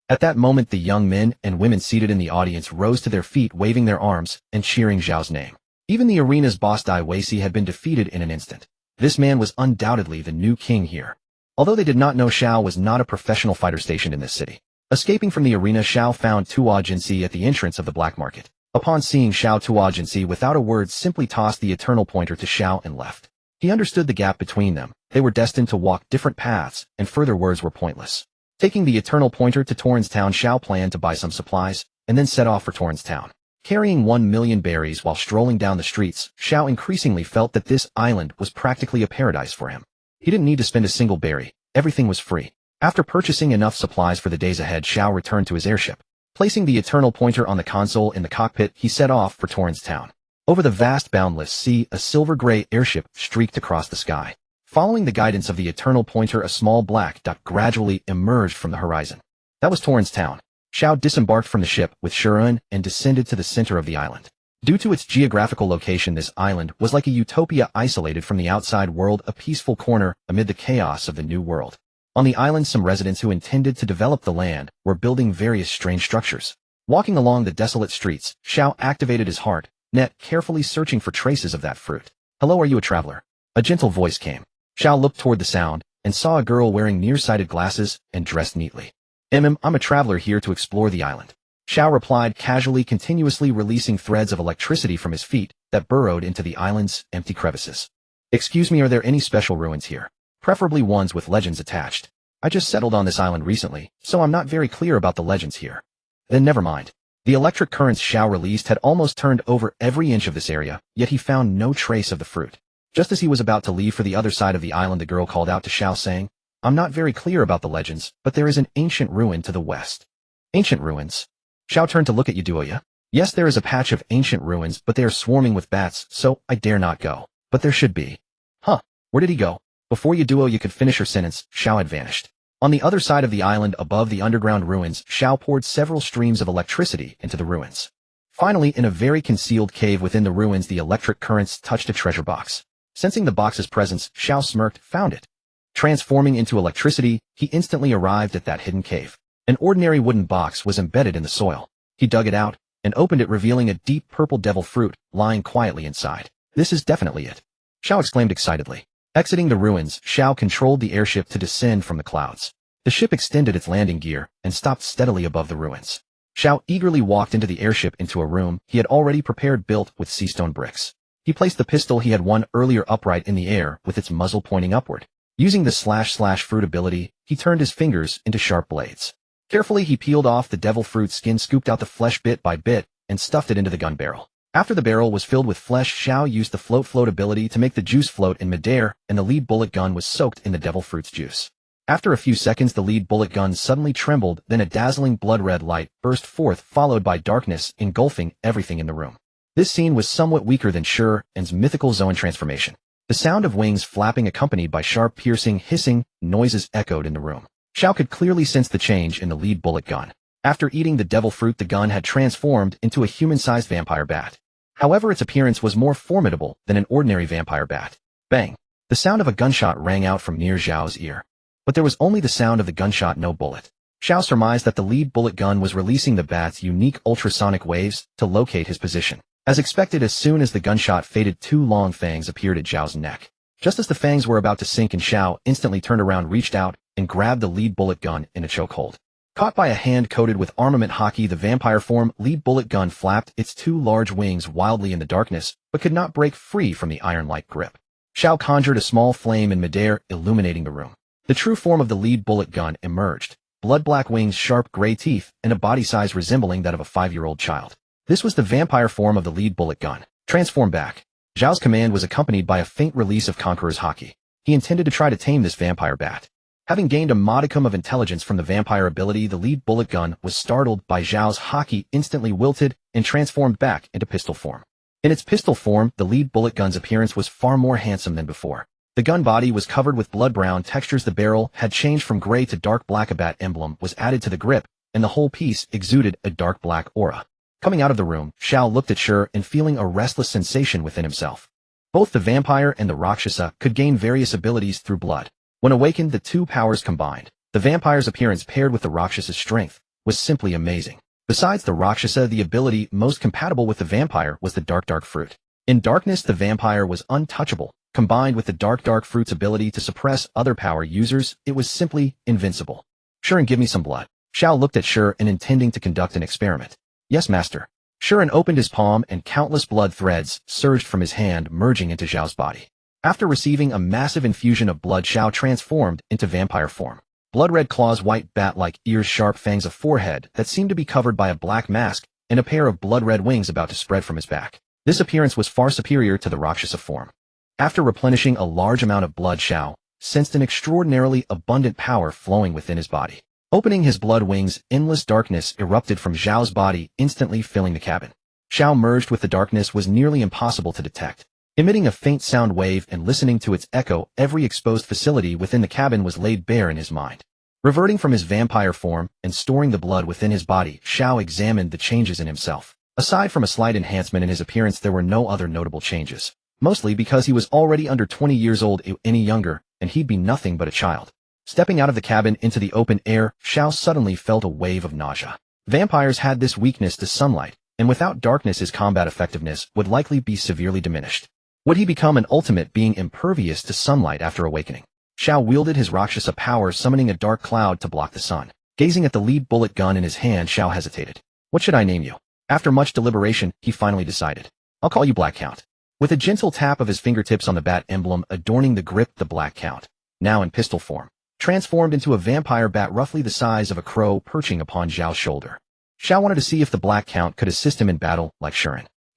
Speaker 1: At that moment, the young men and women seated in the audience rose to their feet, waving their arms and cheering Zhao's name. Even the arena's boss, Dai Weishi, had been defeated in an instant. This man was undoubtedly the new king here. Although they did not know, Xiao was not a professional fighter stationed in this city. Escaping from the arena, Xiao found Tuo Jinsi at the entrance of the black market. Upon seeing Xiao, Tuo Jinsi, without a word, simply tossed the eternal pointer to Xiao and left. He understood the gap between them. They were destined to walk different paths, and further words were pointless. Taking the eternal pointer to Torrens Town, Xiao planned to buy some supplies, and then set off for Torrens Town. Carrying 1 million berries while strolling down the streets, Xiao increasingly felt that this island was practically a paradise for him. He didn't need to spend a single berry. Everything was free. After purchasing enough supplies for the days ahead, Xiao returned to his airship. Placing the eternal pointer on the console in the cockpit, he set off for Torrens Town. Over the vast boundless sea, a silver-gray airship streaked across the sky. Following the guidance of the eternal pointer, a small black dot gradually emerged from the horizon. That was Torrens Town. Xiao disembarked from the ship with Shurun and descended to the center of the island. Due to its geographical location, this island was like a utopia isolated from the outside world, a peaceful corner amid the chaos of the new world. On the island, some residents who intended to develop the land were building various strange structures. Walking along the desolate streets, Xiao activated his heart net, carefully searching for traces of that fruit. "Hello, are you a traveler?" A gentle voice came. Xiao looked toward the sound and saw a girl wearing nearsighted glasses and dressed neatly. I'm a traveler here to explore the island." Xiao replied casually, continuously releasing threads of electricity from his feet that burrowed into the island's empty crevices. "Excuse me, are there any special ruins here? Preferably ones with legends attached. I just settled on this island recently, so I'm not very clear about the legends here." "Then never mind." The electric currents Xiao released had almost turned over every inch of this area, yet he found no trace of the fruit. Just as he was about to leave for the other side of the island, the girl called out to Xiao, saying, "I'm not very clear about the legends, but there is an ancient ruin to the west." "Ancient ruins?" Xiao turned to look at Yuduoya. "Yes, there is a patch of ancient ruins, but they are swarming with bats, so I dare not go. But there should be." "Huh, where did he go?" Before Yuduoya could finish her sentence, Xiao had vanished. On the other side of the island, above the underground ruins, Xiao poured several streams of electricity into the ruins. Finally, in a very concealed cave within the ruins, the electric currents touched a treasure box. Sensing the box's presence, Xiao smirked, found it. Transforming into electricity, he instantly arrived at that hidden cave. An ordinary wooden box was embedded in the soil. He dug it out and opened it, revealing a deep purple devil fruit lying quietly inside. This is definitely it, Xiao exclaimed excitedly. Exiting the ruins, Xiao controlled the airship to descend from the clouds. The ship extended its landing gear and stopped steadily above the ruins. Xiao eagerly walked into the airship into a room he had already prepared, built with sea stone bricks. He placed the pistol he had won earlier upright in the air with its muzzle pointing upward. Using the / fruit ability, he turned his fingers into sharp blades. Carefully, he peeled off the devil fruit skin, scooped out the flesh bit by bit, and stuffed it into the gun barrel. After the barrel was filled with flesh, Xiao used the float ability to make the juice float in midair, and the lead bullet gun was soaked in the devil fruit's juice. After a few seconds, the lead bullet gun suddenly trembled, then a dazzling blood-red light burst forth, followed by darkness engulfing everything in the room. This scene was somewhat weaker than Shi An's mythical Zoan transformation. The sound of wings flapping accompanied by sharp, piercing, hissing noises echoed in the room. Xiao could clearly sense the change in the lead bullet gun. After eating the devil fruit, the gun had transformed into a human-sized vampire bat. However, its appearance was more formidable than an ordinary vampire bat. Bang! The sound of a gunshot rang out from near Xiao's ear. But there was only the sound of the gunshot, no bullet. Xiao surmised that the lead bullet gun was releasing the bat's unique ultrasonic waves to locate his position. As expected, as soon as the gunshot faded, two long fangs appeared at Xiao's neck. Just as the fangs were about to sink in, Xiao instantly turned around, reached out, and grabbed the lead bullet gun in a chokehold. Caught by a hand coated with armament hockey, the vampire form lead bullet gun flapped its two large wings wildly in the darkness, but could not break free from the iron-like grip. Xiao conjured a small flame in midair, illuminating the room. The true form of the lead bullet gun emerged. Blood-black wings, sharp gray teeth, and a body size resembling that of a 5-year-old child. This was the vampire form of the lead bullet gun. Transform back. Zhao's command was accompanied by a faint release of Conqueror's hockey. He intended to try to tame this vampire bat. Having gained a modicum of intelligence from the vampire ability, the lead bullet gun was startled by Zhao's hockey, instantly wilted, and transformed back into pistol form. In its pistol form, the lead bullet gun's appearance was far more handsome than before. The gun body was covered with blood-brown textures, the barrel had changed from gray to dark black, a bat emblem was added to the grip, and the whole piece exuded a dark black aura. Coming out of the room, Xiao looked at Shi and feeling a restless sensation within himself. Both the vampire and the Rakshasa could gain various abilities through blood. When awakened, the two powers combined. The vampire's appearance paired with the Rakshasa's strength was simply amazing. Besides the Rakshasa, the ability most compatible with the vampire was the dark fruit. In darkness, the vampire was untouchable. Combined with the dark fruit's ability to suppress other power users, it was simply invincible. Shi, give me some blood. Xiao looked at Shi and intending to conduct an experiment. Yes, master. Shi opened his palm and countless blood threads surged from his hand, merging into Zhao's body. After receiving a massive infusion of blood, Xiao transformed into vampire form. Blood-red claws, white bat-like ears, sharp fangs, a forehead that seemed to be covered by a black mask, and a pair of blood-red wings about to spread from his back. This appearance was far superior to the Rakshasa form. After replenishing a large amount of blood, Xiao sensed an extraordinarily abundant power flowing within his body. Opening his blood wings, endless darkness erupted from Zhao's body, instantly filling the cabin. Xiao merged with the darkness was nearly impossible to detect. Emitting a faint sound wave and listening to its echo, every exposed facility within the cabin was laid bare in his mind. Reverting from his vampire form and storing the blood within his body, Xiao examined the changes in himself. Aside from a slight enhancement in his appearance, there were no other notable changes. Mostly because he was already under 20 years old. Any younger, and he'd be nothing but a child. Stepping out of the cabin into the open air, Xiao suddenly felt a wave of nausea. Vampires had this weakness to sunlight, and without darkness his combat effectiveness would likely be severely diminished. Would he become an ultimate being impervious to sunlight after awakening? Xiao wielded his Rakshasa power, summoning a dark cloud to block the sun. Gazing at the lead bullet gun in his hand, Xiao hesitated. What should I name you? After much deliberation, he finally decided. I'll call you Black Count. With a gentle tap of his fingertips on the bat emblem adorning the grip, the Black Count, now in pistol form, transformed into a vampire bat roughly the size of a crow perching upon Zhao's shoulder. Xiao wanted to see if the Black Count could assist him in battle like Shi.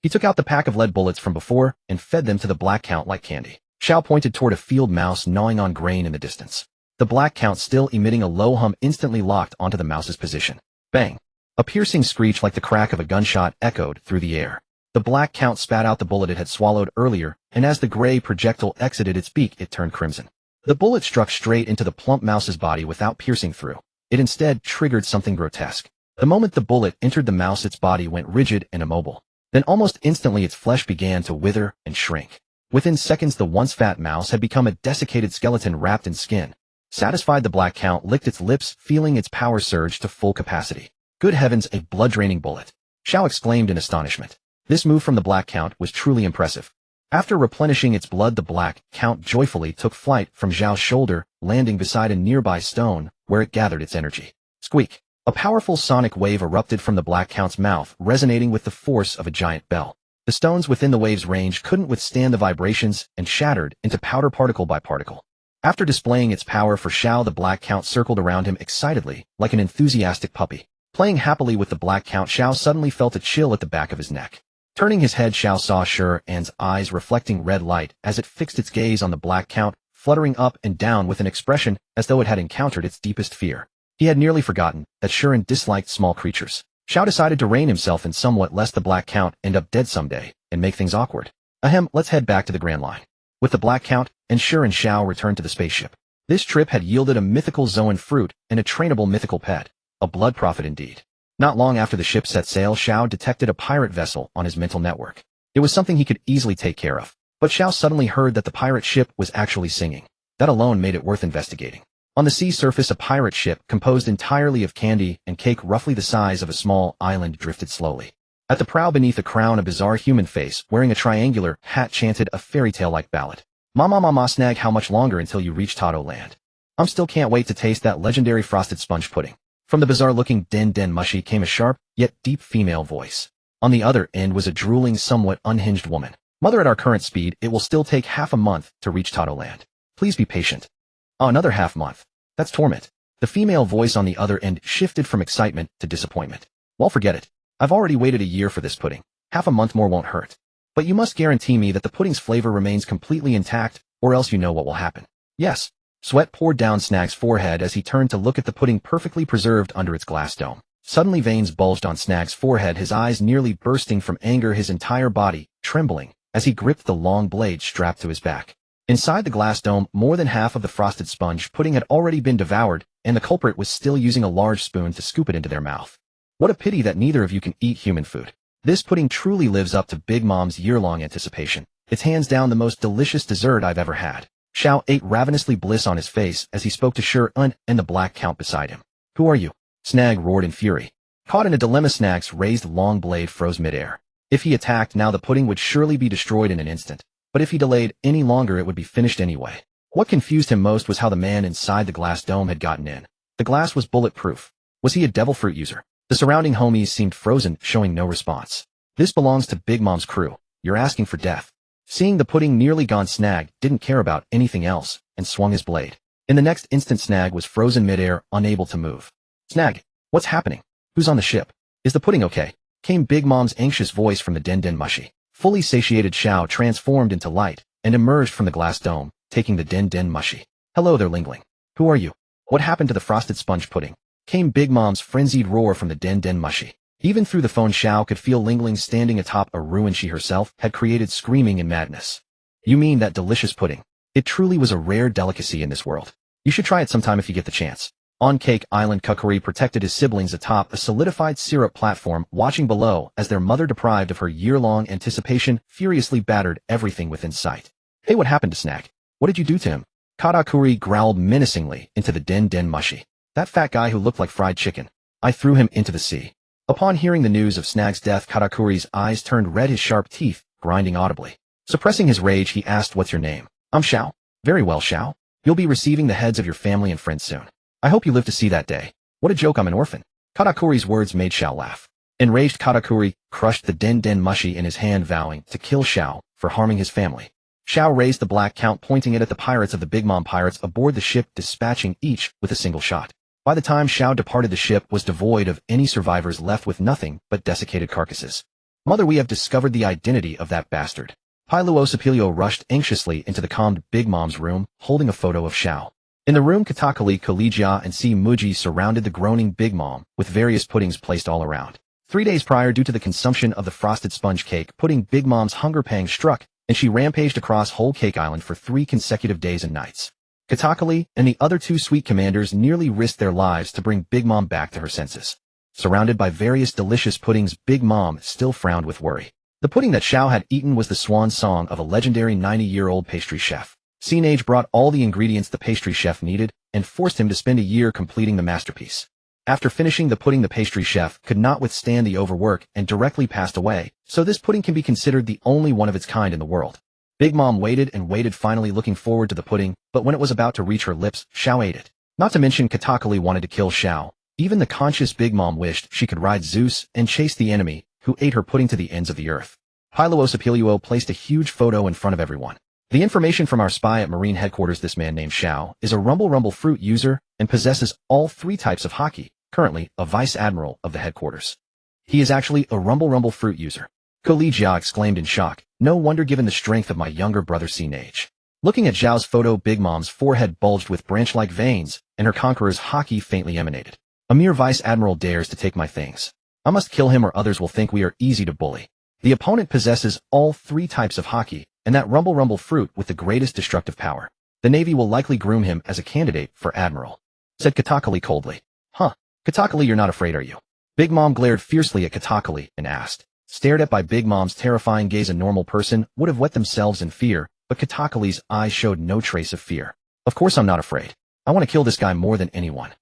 Speaker 1: He took out the pack of lead bullets from before and fed them to the Black Count like candy. Xiao pointed toward a field mouse gnawing on grain in the distance. The Black Count, still emitting a low hum, instantly locked onto the mouse's position. Bang! A piercing screech like the crack of a gunshot echoed through the air. The Black Count spat out the bullet it had swallowed earlier, and as the gray projectile exited its beak, it turned crimson. The bullet struck straight into the plump mouse's body without piercing through. It instead triggered something grotesque. The moment the bullet entered the mouse, its body went rigid and immobile. Then almost instantly its flesh began to wither and shrink. Within seconds the once fat mouse had become a desiccated skeleton wrapped in skin. Satisfied, the Black Count licked its lips, feeling its power surge to full capacity. Good heavens, a blood-draining bullet! Xiao exclaimed in astonishment. This move from the Black Count was truly impressive. After replenishing its blood, the Black Count joyfully took flight from Zhao's shoulder, landing beside a nearby stone, where it gathered its energy. Squeak! A powerful sonic wave erupted from the Black Count's mouth, resonating with the force of a giant bell. The stones within the wave's range couldn't withstand the vibrations and shattered into powder particle by particle. After displaying its power for Xiao, the Black Count circled around him excitedly, like an enthusiastic puppy. Playing happily with the Black Count, Xiao suddenly felt a chill at the back of his neck. Turning his head, Xiao saw Shi-An's eyes reflecting red light as it fixed its gaze on the Black Count, fluttering up and down with an expression as though it had encountered its deepest fear. He had nearly forgotten that Shi-An disliked small creatures. Xiao decided to rein himself in somewhat lest the Black Count end up dead someday and make things awkward. Ahem, let's head back to the Grand Line. With the Black Count and Shi and Xiao returned to the spaceship. This trip had yielded a mythical Zoan fruit and a trainable mythical pet. A blood profit indeed. Not long after the ship set sail, Xiao detected a pirate vessel on his mental network. It was something he could easily take care of. But Xiao suddenly heard that the pirate ship was actually singing. That alone made it worth investigating. On the sea surface, a pirate ship composed entirely of candy and cake roughly the size of a small island drifted slowly. At the prow, beneath a crown, a bizarre human face wearing a triangular hat chanted a fairy tale-like ballad. Mama mama snag, how much longer until you reach Tato land? Still can't wait to taste that legendary frosted sponge pudding. From the bizarre-looking Den Den Mushy came a sharp, yet deep female voice. On the other end was a drooling, somewhat unhinged woman. Mother, at our current speed, it will still take half a month to reach Tato land. Please be patient. Another half month. That's torment. The female voice on the other end shifted from excitement to disappointment. Well, forget it. I've already waited a year for this pudding. Half a month more won't hurt. But you must guarantee me that the pudding's flavor remains completely intact, or else you know what will happen. Yes. Sweat poured down Snag's forehead as he turned to look at the pudding perfectly preserved under its glass dome. Suddenly veins bulged on Snag's forehead, his eyes nearly bursting from anger, his entire body trembling as he gripped the long blade strapped to his back. Inside the glass dome, more than half of the frosted sponge pudding had already been devoured, and the culprit was still using a large spoon to scoop it into their mouth. What a pity that neither of you can eat human food. This pudding truly lives up to Big Mom's year-long anticipation. It's hands down the most delicious dessert I've ever had. Xiao ate ravenously, bliss on his face as he spoke to Shi-An and the Black Count beside him. Who are you? Snag roared in fury. Caught in a dilemma, Snag's raised long blade froze midair. If he attacked now, the pudding would surely be destroyed in an instant. But if he delayed any longer, it would be finished anyway. What confused him most was how the man inside the glass dome had gotten in. The glass was bulletproof. Was he a devil fruit user? The surrounding homies seemed frozen, showing no response. This belongs to Big Mom's crew. You're asking for death. Seeing the pudding nearly gone, Snag didn't care about anything else and swung his blade. In the next instant, Snag was frozen midair, unable to move. Snag, what's happening? Who's on the ship? Is the pudding okay? Came Big Mom's anxious voice from the Den Den Mushy. Fully satiated Xiao transformed into light and emerged from the glass dome, taking the Den Den Mushy. Hello there, Lingling. Who are you? What happened to the frosted sponge pudding? Came Big Mom's frenzied roar from the Den Den Mushy. Even through the phone, Xiao could feel Lingling standing atop a ruin she herself had created, screaming in madness. You mean that delicious pudding? It truly was a rare delicacy in this world. You should try it sometime if you get the chance. On Cake Island, Kukuri protected his siblings atop a solidified syrup platform, watching below as their mother, deprived of her year-long anticipation, furiously battered everything within sight. Hey, what happened to Snag? What did you do to him? Katakuri growled menacingly into the Den Den Mushy. That fat guy who looked like fried chicken. I threw him into the sea. Upon hearing the news of Snag's death, Katakuri's eyes turned red, his sharp teeth grinding audibly. Suppressing his rage, he asked, what's your name? I'm Xiao. Very well, Xiao. You'll be receiving the heads of your family and friends soon. I hope you live to see that day. What a joke, I'm an orphan. Katakuri's words made Xiao laugh. Enraged, Katakuri crushed the Den Den Mushy in his hand, vowing to kill Xiao for harming his family. Xiao raised the Black Count, pointing it at the pirates of the Big Mom pirates aboard the ship, dispatching each with a single shot. By the time Xiao departed, the ship was devoid of any survivors, left with nothing but desiccated carcasses. Mother, we have discovered the identity of that bastard. Pailuo Sapilio rushed anxiously into the calmed Big Mom's room, holding a photo of Xiao. In the room, Katakali, Collegia, and C. Muji surrounded the groaning Big Mom, with various puddings placed all around. 3 days prior, due to the consumption of the frosted sponge cake pudding, Big Mom's hunger pang struck, and she rampaged across whole Cake Island for 3 consecutive days and nights. Katakali and the other 2 sweet commanders nearly risked their lives to bring Big Mom back to her senses. Surrounded by various delicious puddings, Big Mom still frowned with worry. The pudding that Xiao had eaten was the swan song of a legendary 90-year-old pastry chef. Teenage brought all the ingredients the pastry chef needed and forced him to spend a year completing the masterpiece. After finishing the pudding, the pastry chef could not withstand the overwork and directly passed away, so this pudding can be considered the only one of its kind in the world. Big Mom waited and waited, finally looking forward to the pudding, but when it was about to reach her lips, Xiao ate it. Not to mention Katakali wanted to kill Xiao. Even the conscious Big Mom wished she could ride Zeus and chase the enemy, who ate her pudding to the ends of the earth. Pyloosapilio placed a huge photo in front of everyone. The information from our spy at Marine headquarters: this man named Xiao is a rumble fruit user and possesses all 3 types of haki, currently a vice admiral of the headquarters. He is actually a rumble fruit user. Li Jia exclaimed in shock. No wonder, given the strength of my younger brother Teenage. Looking at Xiao's photo, Big Mom's forehead bulged with branch-like veins, and her conqueror's haki faintly emanated. A mere vice admiral dares to take my things. I must kill him or others will think we are easy to bully. The opponent possesses all 3 types of haki, and that rumble fruit with the greatest destructive power. The Navy will likely groom him as a candidate for admiral, said Katakali coldly. Huh, Katakali, you're not afraid, are you? Big Mom glared fiercely at Katakali and asked. Stared at by Big Mom's terrifying gaze, a normal person would have wet themselves in fear, but Katakali's eyes showed no trace of fear. Of course I'm not afraid. I want to kill this guy more than anyone.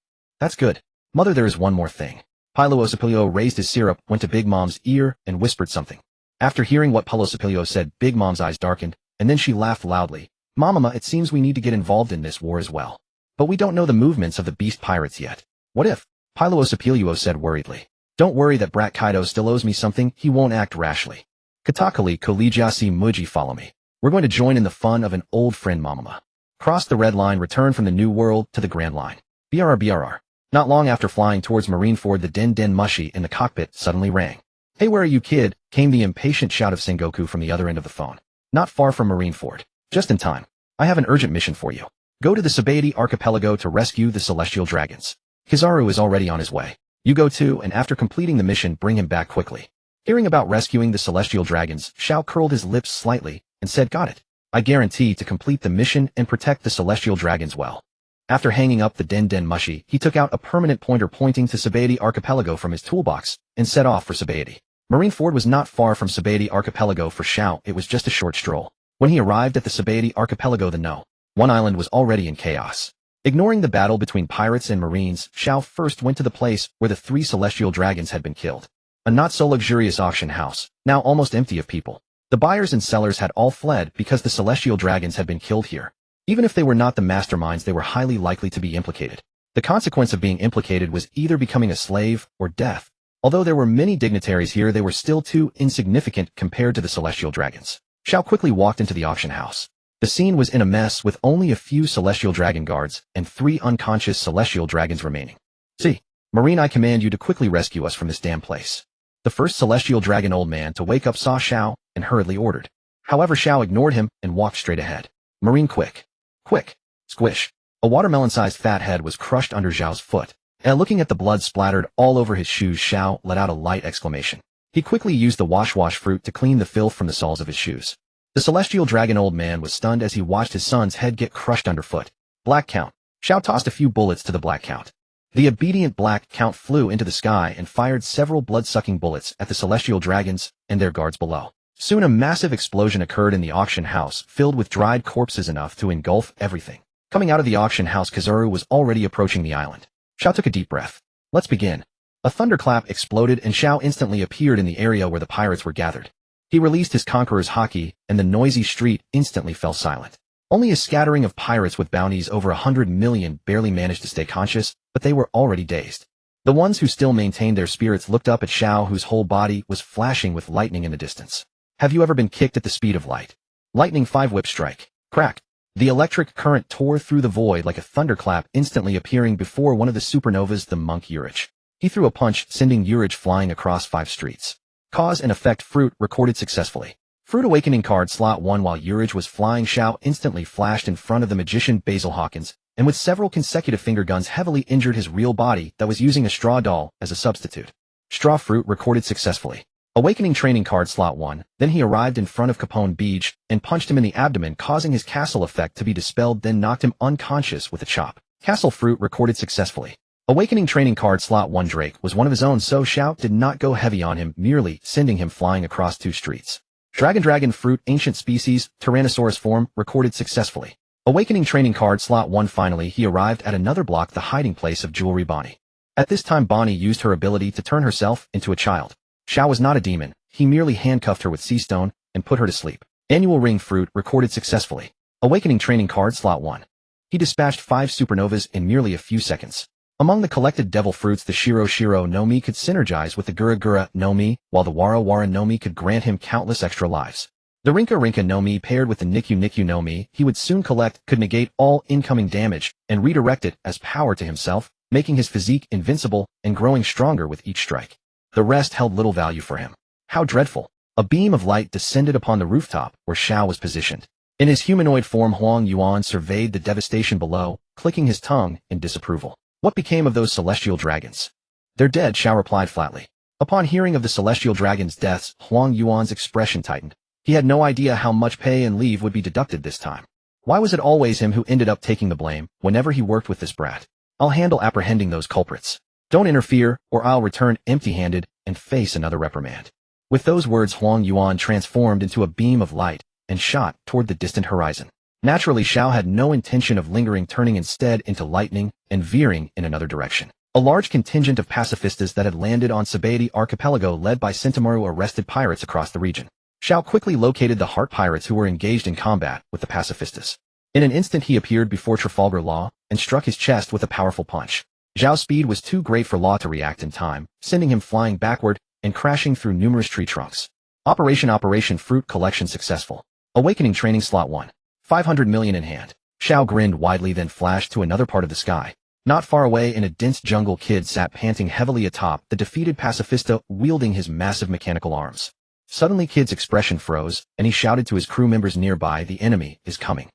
Speaker 1: That's good. Mother, there is one more thing. Pyloosapilio raised his syrup, went to Big Mom's ear, and whispered something. After hearing what Pyloosapilio said, Big Mom's eyes darkened, and then she laughed loudly. Mama, it seems we need to get involved in this war as well. But we don't know the movements of the beast pirates yet. What if? Pyloosapilio said worriedly. Don't worry, that brat Kaido still owes me something. He won't act rashly. Katakali Kolijasi Muji, follow me. We're going to join in the fun of an old friend, Mamama. Cross the red line, return from the new world to the Grand Line. BRR. Not long after flying towards Marineford, the Den Mushi in the cockpit suddenly rang. Hey, where are you, kid? Came the impatient shout of Sengoku from the other end of the phone. Not far from Marineford. Just in time. I have an urgent mission for you. Go to the Sabaody archipelago to rescue the celestial dragons. Kizaru is already on his way. You go too, and after completing the mission, bring him back quickly. Hearing about rescuing the celestial dragons, Xiao curled his lips slightly and said, got it. I guarantee to complete the mission and protect the celestial dragons well. After hanging up the Den Mushi, he took out a permanent pointer pointing to Sabaody archipelago from his toolbox and set off for Sabaody. Marineford was not far from Sabaody archipelago for Xiao. It was just a short stroll. When he arrived at the Sabaody archipelago, the one island was already in chaos. Ignoring the battle between pirates and marines, Xiao first went to the place where the 3 celestial dragons had been killed. A not-so-luxurious auction house, now almost empty of people. The buyers and sellers had all fled because the celestial dragons had been killed here. Even if they were not the masterminds, they were highly likely to be implicated. The consequence of being implicated was either becoming a slave or death. Although there were many dignitaries here, they were still too insignificant compared to the celestial dragons. Xiao quickly walked into the auction house. The scene was in a mess, with only a few celestial dragon guards and 3 unconscious celestial dragons remaining. See, Marine, I command you to quickly rescue us from this damn place. The first celestial dragon old man to wake up saw Xiao and hurriedly ordered. However, Xiao ignored him and walked straight ahead. Marine, quick. Quick. Squish. A watermelon-sized fat head was crushed under Xiao's foot. And looking at the blood splattered all over his shoes, Xiao let out a light exclamation. He quickly used the wash fruit to clean the filth from the soles of his shoes. The celestial dragon old man was stunned as he watched his son's head get crushed underfoot. Black Count. Xiao tossed a few bullets to the Black Count. The obedient Black Count flew into the sky and fired several blood-sucking bullets at the celestial dragons and their guards below. Soon a massive explosion occurred in the auction house, filled with dried corpses enough to engulf everything. Coming out of the auction house, Kizaru was already approaching the island. Xiao took a deep breath. Let's begin. A thunderclap exploded and Xiao instantly appeared in the area where the pirates were gathered. He released his conqueror's haki, and the noisy street instantly fell silent. Only a scattering of pirates with bounties over 100 million barely managed to stay conscious, but they were already dazed. The ones who still maintained their spirits looked up at Xiao, whose whole body was flashing with lightning in the distance. Have you ever been kicked at the speed of light? Lightning 5 whip strike. Crack. The electric current tore through the void like a thunderclap, instantly appearing before one of the supernovas, the monk Urich. He threw a punch, sending Urich flying across 5 streets. Cause and effect fruit recorded successfully. Fruit awakening card slot 1. While Urich was flying, Xiao instantly flashed in front of the magician Basil Hawkins, and with several consecutive finger guns heavily injured his real body that was using a straw doll as a substitute. Straw fruit recorded successfully. Awakening training card slot 1. Then he arrived in front of Capone Beach and punched him in the abdomen, causing his castle effect to be dispelled, then knocked him unconscious with a chop. Castle fruit recorded successfully. Awakening training card slot 1 Drake was one of his own, so Xiao did not go heavy on him, merely sending him flying across 2 streets. Dragon fruit ancient species, Tyrannosaurus form, recorded successfully. Awakening training card slot 1 Finally he arrived at another block, the hiding place of Jewelry Bonnie. At this time Bonnie used her ability to turn herself into a child. Xiao was not a demon, he merely handcuffed her with sea stone and put her to sleep. Annual ring fruit recorded successfully. Awakening training card slot 1. He dispatched 5 supernovas in merely a few seconds. Among the collected devil fruits, the Shiro no Mi could synergize with the Gura Gura no Mi, while the Wara no Mi could grant him countless extra lives. The Rinka no Mi paired with the Nikyu no Mi he would soon collect could negate all incoming damage and redirect it as power to himself, making his physique invincible and growing stronger with each strike. The rest held little value for him. How dreadful! A beam of light descended upon the rooftop where Xiao was positioned. In his humanoid form, Huang Yuan surveyed the devastation below, clicking his tongue in disapproval. What became of those celestial dragons? They're dead, Xiao replied flatly. Upon hearing of the celestial dragons' deaths, Huang Yuan's expression tightened. He had no idea how much pay and leave would be deducted this time. Why was it always him who ended up taking the blame whenever he worked with this brat? I'll handle apprehending those culprits. Don't interfere, or I'll return empty-handed and face another reprimand. With those words, Huang Yuan transformed into a beam of light and shot toward the distant horizon. Naturally, Xiao had no intention of lingering, turning instead into lightning and veering in another direction. A large contingent of pacifistas that had landed on Sabaody Archipelago led by Sentimaru arrested pirates across the region. Xiao quickly located the heart pirates who were engaged in combat with the pacifistas. In an instant he appeared before Trafalgar Law and struck his chest with a powerful punch. Zhao's speed was too great for Law to react in time, sending him flying backward and crashing through numerous tree trunks. Operation Fruit Collection successful. Awakening training slot 1. 500 million in hand. Xiao grinned widely, then flashed to another part of the sky. Not far away in a dense jungle, Kid sat panting heavily atop the defeated pacifista, wielding his massive mechanical arms. Suddenly Kid's expression froze, and he shouted to his crew members nearby, "The enemy is coming."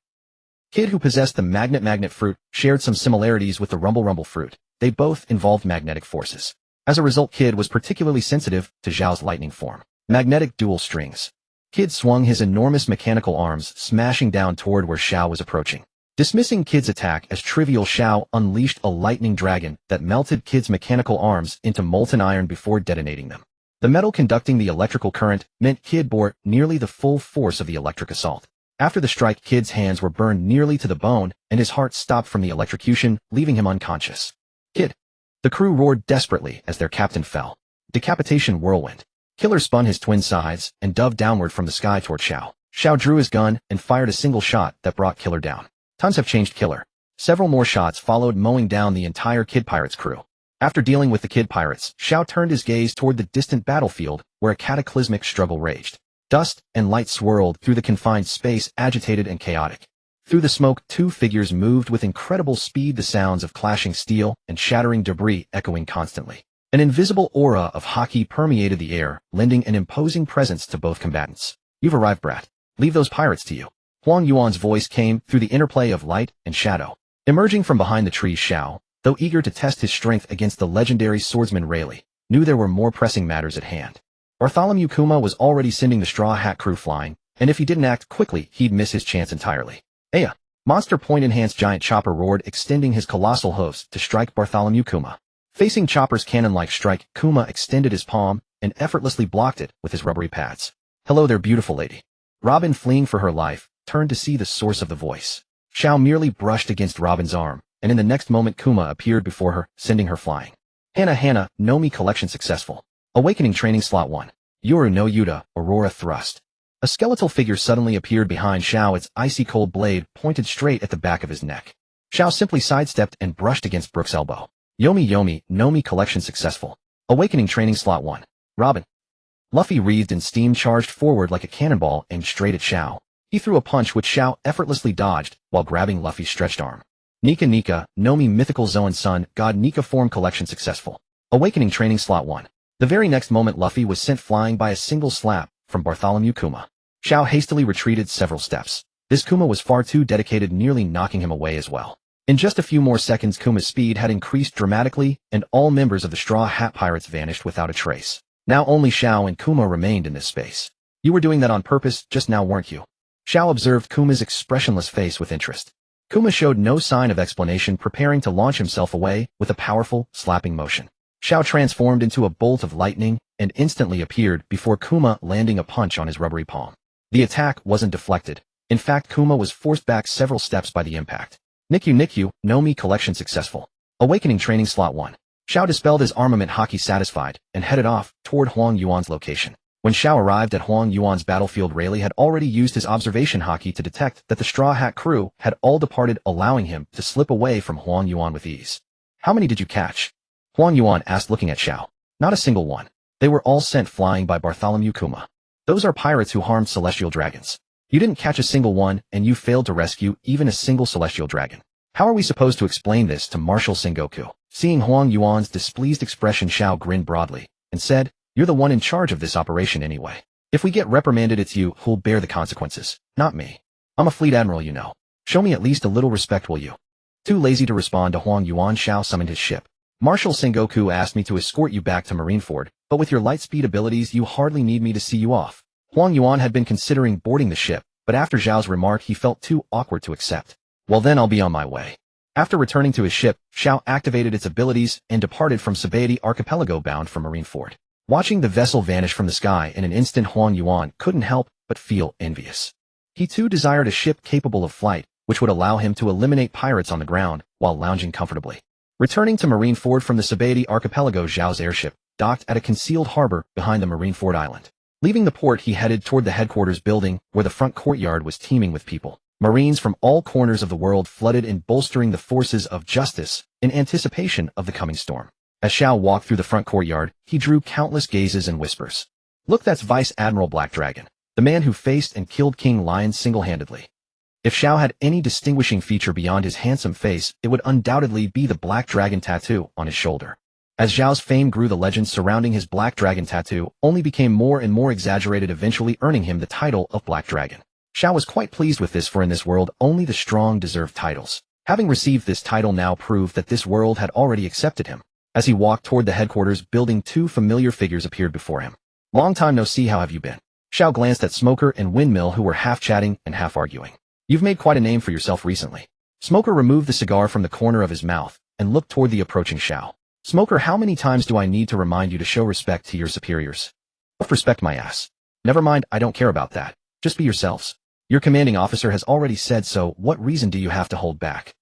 Speaker 1: Kid, who possessed the magnet fruit, shared some similarities with the rumble fruit. They both involved magnetic forces. As a result, Kid was particularly sensitive to Zhao's lightning form. Magnetic dual strings. Kid swung his enormous mechanical arms, smashing down toward where Xiao was approaching. Dismissing Kid's attack as trivial, Xiao unleashed a lightning dragon that melted Kid's mechanical arms into molten iron before detonating them. The metal conducting the electrical current meant Kid bore nearly the full force of the electric assault. After the strike, Kid's hands were burned nearly to the bone, and his heart stopped from the electrocution, leaving him unconscious. Kid! The crew roared desperately as their captain fell. Decapitation whirlwind. Killer spun his twin sides and dove downward from the sky toward Xiao. Xiao drew his gun and fired a single shot that brought Killer down. Tons have changed Killer. Several more shots followed, mowing down the entire Kid Pirates crew. After dealing with the Kid Pirates, Xiao turned his gaze toward the distant battlefield where a cataclysmic struggle raged. Dust and light swirled through the confined space, agitated and chaotic. Through the smoke, 2 figures moved with incredible speed, the sounds of clashing steel and shattering debris echoing constantly. An invisible aura of haki permeated the air, lending an imposing presence to both combatants. "You've arrived, brat. Leave those pirates to you." Huang Yuan's voice came through the interplay of light and shadow. Emerging from behind the trees, Xiao, though eager to test his strength against the legendary swordsman Rayleigh, knew there were more pressing matters at hand. Bartholomew Kuma was already sending the Straw Hat crew flying, and if he didn't act quickly, he'd miss his chance entirely. "Aya!" Monster point-enhanced giant Chopper roared, extending his colossal hoofs to strike Bartholomew Kuma. Facing Chopper's cannon-like strike, Kuma extended his palm and effortlessly blocked it with his rubbery pads. "Hello there, beautiful lady." Robin, fleeing for her life, turned to see the source of the voice. Xiao merely brushed against Robin's arm, and in the next moment Kuma appeared before her, sending her flying. Hana no Mi collection successful. Awakening training slot 1. Yoru no Yuta, Aurora thrust. A skeletal figure suddenly appeared behind Xiao, its icy cold blade pointed straight at the back of his neck. Xiao simply sidestepped and brushed against Brooke's elbow. Yomi no Mi collection successful. Awakening training slot 1. Robin. Luffy wreathed in steam, charged forward like a cannonball aimed straight at Xiao. He threw a punch which Xiao effortlessly dodged while grabbing Luffy's stretched arm. Nika no Mi mythical Zoan Sun God Nika form collection successful. Awakening training slot 1. The very next moment Luffy was sent flying by a single slap from Bartholomew Kuma. Xiao hastily retreated several steps. This Kuma was far too dedicated, nearly knocking him away as well. In just a few more seconds, Kuma's speed had increased dramatically, and all members of the Straw Hat Pirates vanished without a trace. Now only Xiao and Kuma remained in this space. "You were doing that on purpose just now, weren't you?" Xiao observed Kuma's expressionless face with interest. Kuma showed no sign of explanation, preparing to launch himself away with a powerful, slapping motion. Xiao transformed into a bolt of lightning and instantly appeared before Kuma, landing a punch on his rubbery palm. The attack wasn't deflected. In fact, Kuma was forced back several steps by the impact. Nikyu, no Mi collection successful. Awakening training slot 1. Xiao dispelled his armament haki satisfied and headed off toward Huang Yuan's location. When Xiao arrived at Huang Yuan's battlefield, Rayleigh had already used his observation haki to detect that the Straw Hat crew had all departed, allowing him to slip away from Huang Yuan with ease. How many did you catch? Huang Yuan asked, looking at Xiao. Not a single one. They were all sent flying by Bartholomew Kuma. Those are pirates who harmed celestial dragons. You didn't catch a single one, and you failed to rescue even a single celestial dragon. How are we supposed to explain this to Marshal Sengoku? Seeing Huang Yuan's displeased expression, Xiao grinned broadly and said, "You're the one in charge of this operation anyway. If we get reprimanded, it's you who'll bear the consequences, not me. I'm a fleet admiral, you know. Show me at least a little respect, will you?" Too lazy to respond to Huang Yuan, Xiao summoned his ship. "Marshal Sengoku asked me to escort you back to Marineford, but with your light speed abilities, you hardly need me to see you off." Huang Yuan had been considering boarding the ship, but after Xiao's remark, he felt too awkward to accept. "Well then, I'll be on my way." After returning to his ship, Xiao activated its abilities and departed from Sabaody Archipelago, bound for Marineford. Watching the vessel vanish from the sky in an instant, Huang Yuan couldn't help but feel envious. He too desired a ship capable of flight, which would allow him to eliminate pirates on the ground while lounging comfortably. Returning to Marineford from the Sabaody Archipelago, Xiao's airship docked at a concealed harbor behind the Marineford island. Leaving the port, he headed toward the headquarters building, where the front courtyard was teeming with people. Marines from all corners of the world flooded in, bolstering the forces of justice in anticipation of the coming storm. As Xiao walked through the front courtyard, he drew countless gazes and whispers. "Look, that's Vice Admiral Black Dragon, the man who faced and killed King Lion single-handedly." If Xiao had any distinguishing feature beyond his handsome face, it would undoubtedly be the Black Dragon tattoo on his shoulder. As Xiao's fame grew, the legends surrounding his Black Dragon tattoo only became more and more exaggerated, eventually earning him the title of Black Dragon. Xiao was quite pleased with this, for in this world, only the strong deserve titles. Having received this title now proved that this world had already accepted him. As he walked toward the headquarters building, two familiar figures appeared before him. "Long time no see, how have you been?" Xiao glanced at Smoker and Windmill, who were half chatting and half arguing. "You've made quite a name for yourself recently." Smoker removed the cigar from the corner of his mouth and looked toward the approaching Xiao. "Smoker, how many times do I need to remind you to show respect to your superiors?" "Respect my ass." "Never mind, I don't care about that. Just be yourselves. Your commanding officer has already said so. What reason do you have to hold back?"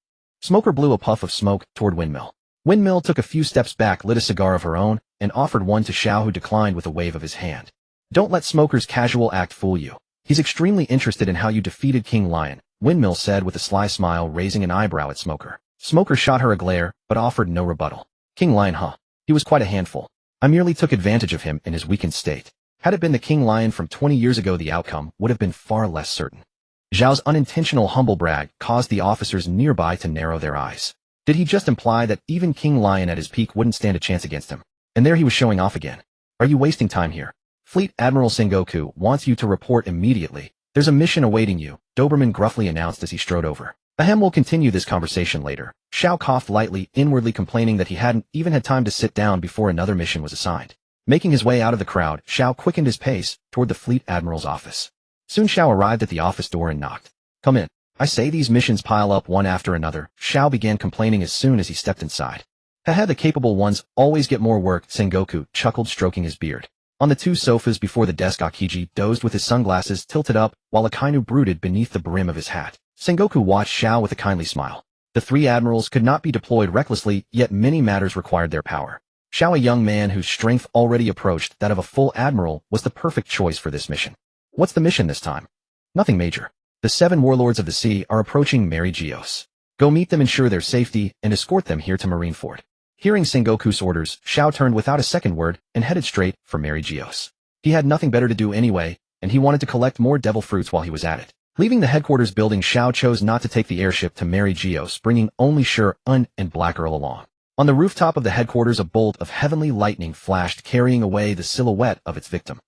Speaker 1: Smoker blew a puff of smoke toward Windmill. Windmill took a few steps back, lit a cigar of her own, and offered one to Xiao, who declined with a wave of his hand. "Don't let Smoker's casual act fool you. He's extremely interested in how you defeated King Lion," Windmill said with a sly smile, raising an eyebrow at Smoker. Smoker shot her a glare, but offered no rebuttal. "King Lion, huh? He was quite a handful. I merely took advantage of him in his weakened state. Had it been the King Lion from 20 years ago, the outcome would have been far less certain." Zhao's unintentional humble brag caused the officers nearby to narrow their eyes. Did he just imply that even King Lion at his peak wouldn't stand a chance against him? And there he was showing off again. "Are you wasting time here? Fleet Admiral Sengoku wants you to report immediately. There's a mission awaiting you," Doberman gruffly announced as he strode over. "Ahem, we'll continue this conversation later." Xiao coughed lightly, inwardly complaining that he hadn't even had time to sit down before another mission was assigned. Making his way out of the crowd, Xiao quickened his pace toward the Fleet Admiral's office. Soon Xiao arrived at the office door and knocked. "Come in. I say, these missions pile up one after another," Xiao began complaining as soon as he stepped inside. "Haha, the capable ones always get more work," Sengoku chuckled, stroking his beard. On the two sofas before the desk, Akiji dozed with his sunglasses tilted up, while Akainu brooded beneath the brim of his hat. Sengoku watched Xiao with a kindly smile. The three admirals could not be deployed recklessly, yet many matters required their power. Xiao, a young man whose strength already approached that of a full admiral, was the perfect choice for this mission. "What's the mission this time?" "Nothing major. The 7 warlords of the sea are approaching Mary Geos. Go meet them, ensure their safety, and escort them here to Marineford." Hearing Sengoku's orders, Xiao turned without a second word and headed straight for Mary Geos. He had nothing better to do anyway, and he wanted to collect more devil fruits while he was at it. Leaving the headquarters building, Xiao chose not to take the airship to Mary Geos, bringing only Sure Un and Black Earl along. On the rooftop of the headquarters, a bolt of heavenly lightning flashed, carrying away the silhouette of its victim.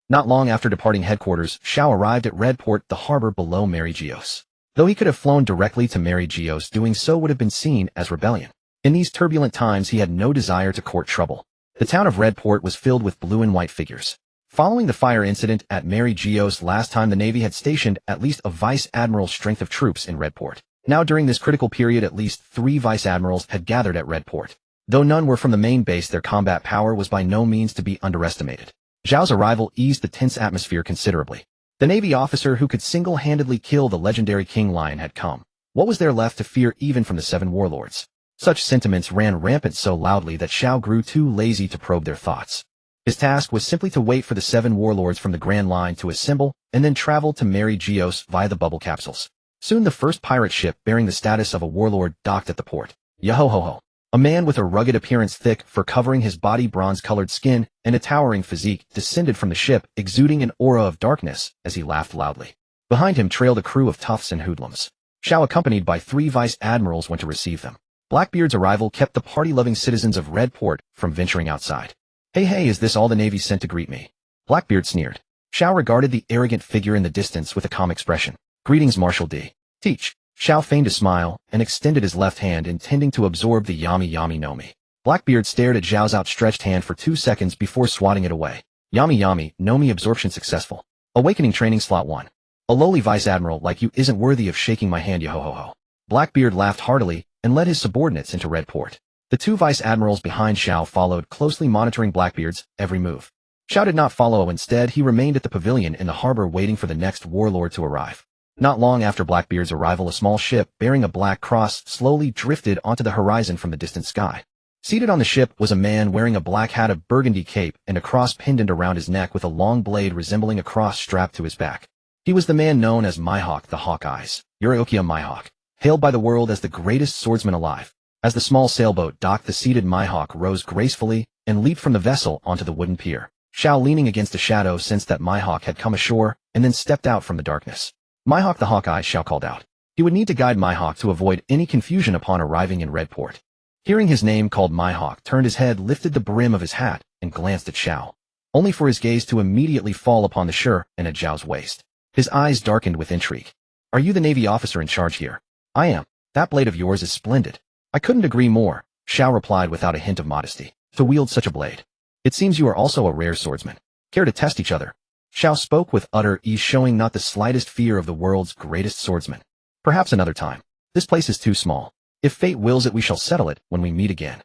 Speaker 1: Not long after departing headquarters, Xiao arrived at Redport, the harbor below Mary Geos. Though he could have flown directly to Mary Geos, doing so would have been seen as rebellion. In these turbulent times, he had no desire to court trouble. The town of Redport was filled with blue and white figures. Following the fire incident at Mary Geos last time, the Navy had stationed at least a vice admiral's strength of troops in Redport. Now during this critical period at least 3 vice admirals had gathered at Red Port. Though none were from the main base, their combat power was by no means to be underestimated. Zhao's arrival eased the tense atmosphere considerably. The Navy officer who could single-handedly kill the legendary King Lion had come. What was there left to fear even from the 7 warlords? Such sentiments ran rampant so loudly that Zhao grew too lazy to probe their thoughts. His task was simply to wait for the 7 warlords from the Grand Line to assemble and then travel to Mary Geos via the bubble capsules. Soon the first pirate ship bearing the status of a warlord docked at the port. Yo-ho-ho-ho. A man with a rugged appearance, thick fur covering his body, bronze-colored skin, and a towering physique descended from the ship, exuding an aura of darkness as he laughed loudly. Behind him trailed a crew of toughs and hoodlums. Zhao, accompanied by 3 vice admirals, went to receive them. Blackbeard's arrival kept the party-loving citizens of Red Port from venturing outside. Hey, is this all the Navy sent to greet me? Blackbeard sneered. Zhao regarded the arrogant figure in the distance with a calm expression. Greetings, Marshal D. Teach. Zhao feigned a smile and extended his left hand, intending to absorb the yami no mi. Blackbeard stared at Zhao's outstretched hand for 2 seconds before swatting it away. Yami no mi absorption successful. Awakening training slot 1. A lowly vice admiral like you isn't worthy of shaking my hand, yo-ho-ho-ho. Blackbeard laughed heartily and led his subordinates into Red Port. The 2 vice admirals behind Zhao followed, closely monitoring Blackbeard's every move. Zhao did not follow. Instead, he remained at the pavilion in the harbor waiting for the next warlord to arrive. Not long after Blackbeard's arrival, a small ship bearing a black cross slowly drifted onto the horizon from the distant sky. Seated on the ship was a man wearing a black hat, a burgundy cape, and a cross pendant around his neck with a long blade resembling a cross strapped to his back. He was the man known as Mihawk, the Hawkeyes, Yuriokia Mihawk, hailed by the world as the greatest swordsman alive. As the small sailboat docked, the seated Mihawk rose gracefully and leaped from the vessel onto the wooden pier. Zhao, leaning against a shadow, sensed that Mihawk had come ashore and then stepped out from the darkness. Mihawk the Hawkeye, Zhao called out. He would need to guide Mihawk to avoid any confusion upon arriving in Red Port. Hearing his name called, Mihawk turned his head, lifted the brim of his hat, and glanced at Zhao, only for his gaze to immediately fall upon the shirt and at Zhao's waist. His eyes darkened with intrigue. Are you the Navy officer in charge here? I am. That blade of yours is splendid. I couldn't agree more, Zhao replied without a hint of modesty. To wield such a blade. It seems you are also a rare swordsman. Care to test each other? Zhao spoke with utter ease, showing not the slightest fear of the world's greatest swordsman. Perhaps another time. This place is too small. If fate wills it, we shall settle it when we meet again.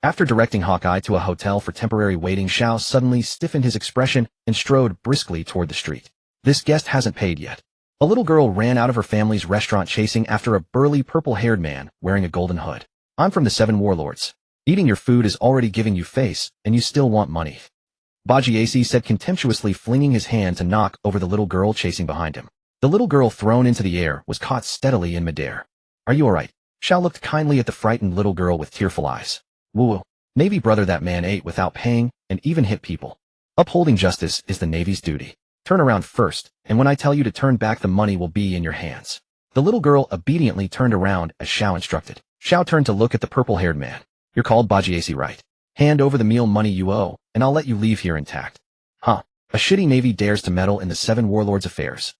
Speaker 1: After directing Hawkeye to a hotel for temporary waiting, Zhao suddenly stiffened his expression and strode briskly toward the street. This guest hasn't paid yet. A little girl ran out of her family's restaurant chasing after a burly purple-haired man wearing a golden hood. I'm from the 7 warlords. Eating your food is already giving you face, and you still want money. Bajiasi said contemptuously, flinging his hand to knock over the little girl chasing behind him. The little girl, thrown into the air, was caught steadily in midair. Are you alright? Zhao looked kindly at the frightened little girl with tearful eyes. Woo. Navy brother, that man ate without paying and even hit people. Upholding justice is the Navy's duty. Turn around first, and when I tell you to turn back, the money will be in your hands. The little girl obediently turned around as Zhao instructed. Zhao turned to look at the purple-haired man. You're called Bajiasi, right? Hand over the meal money you owe, and I'll let you leave here intact. Huh. A shitty Navy dares to meddle in the 7 warlords' affairs.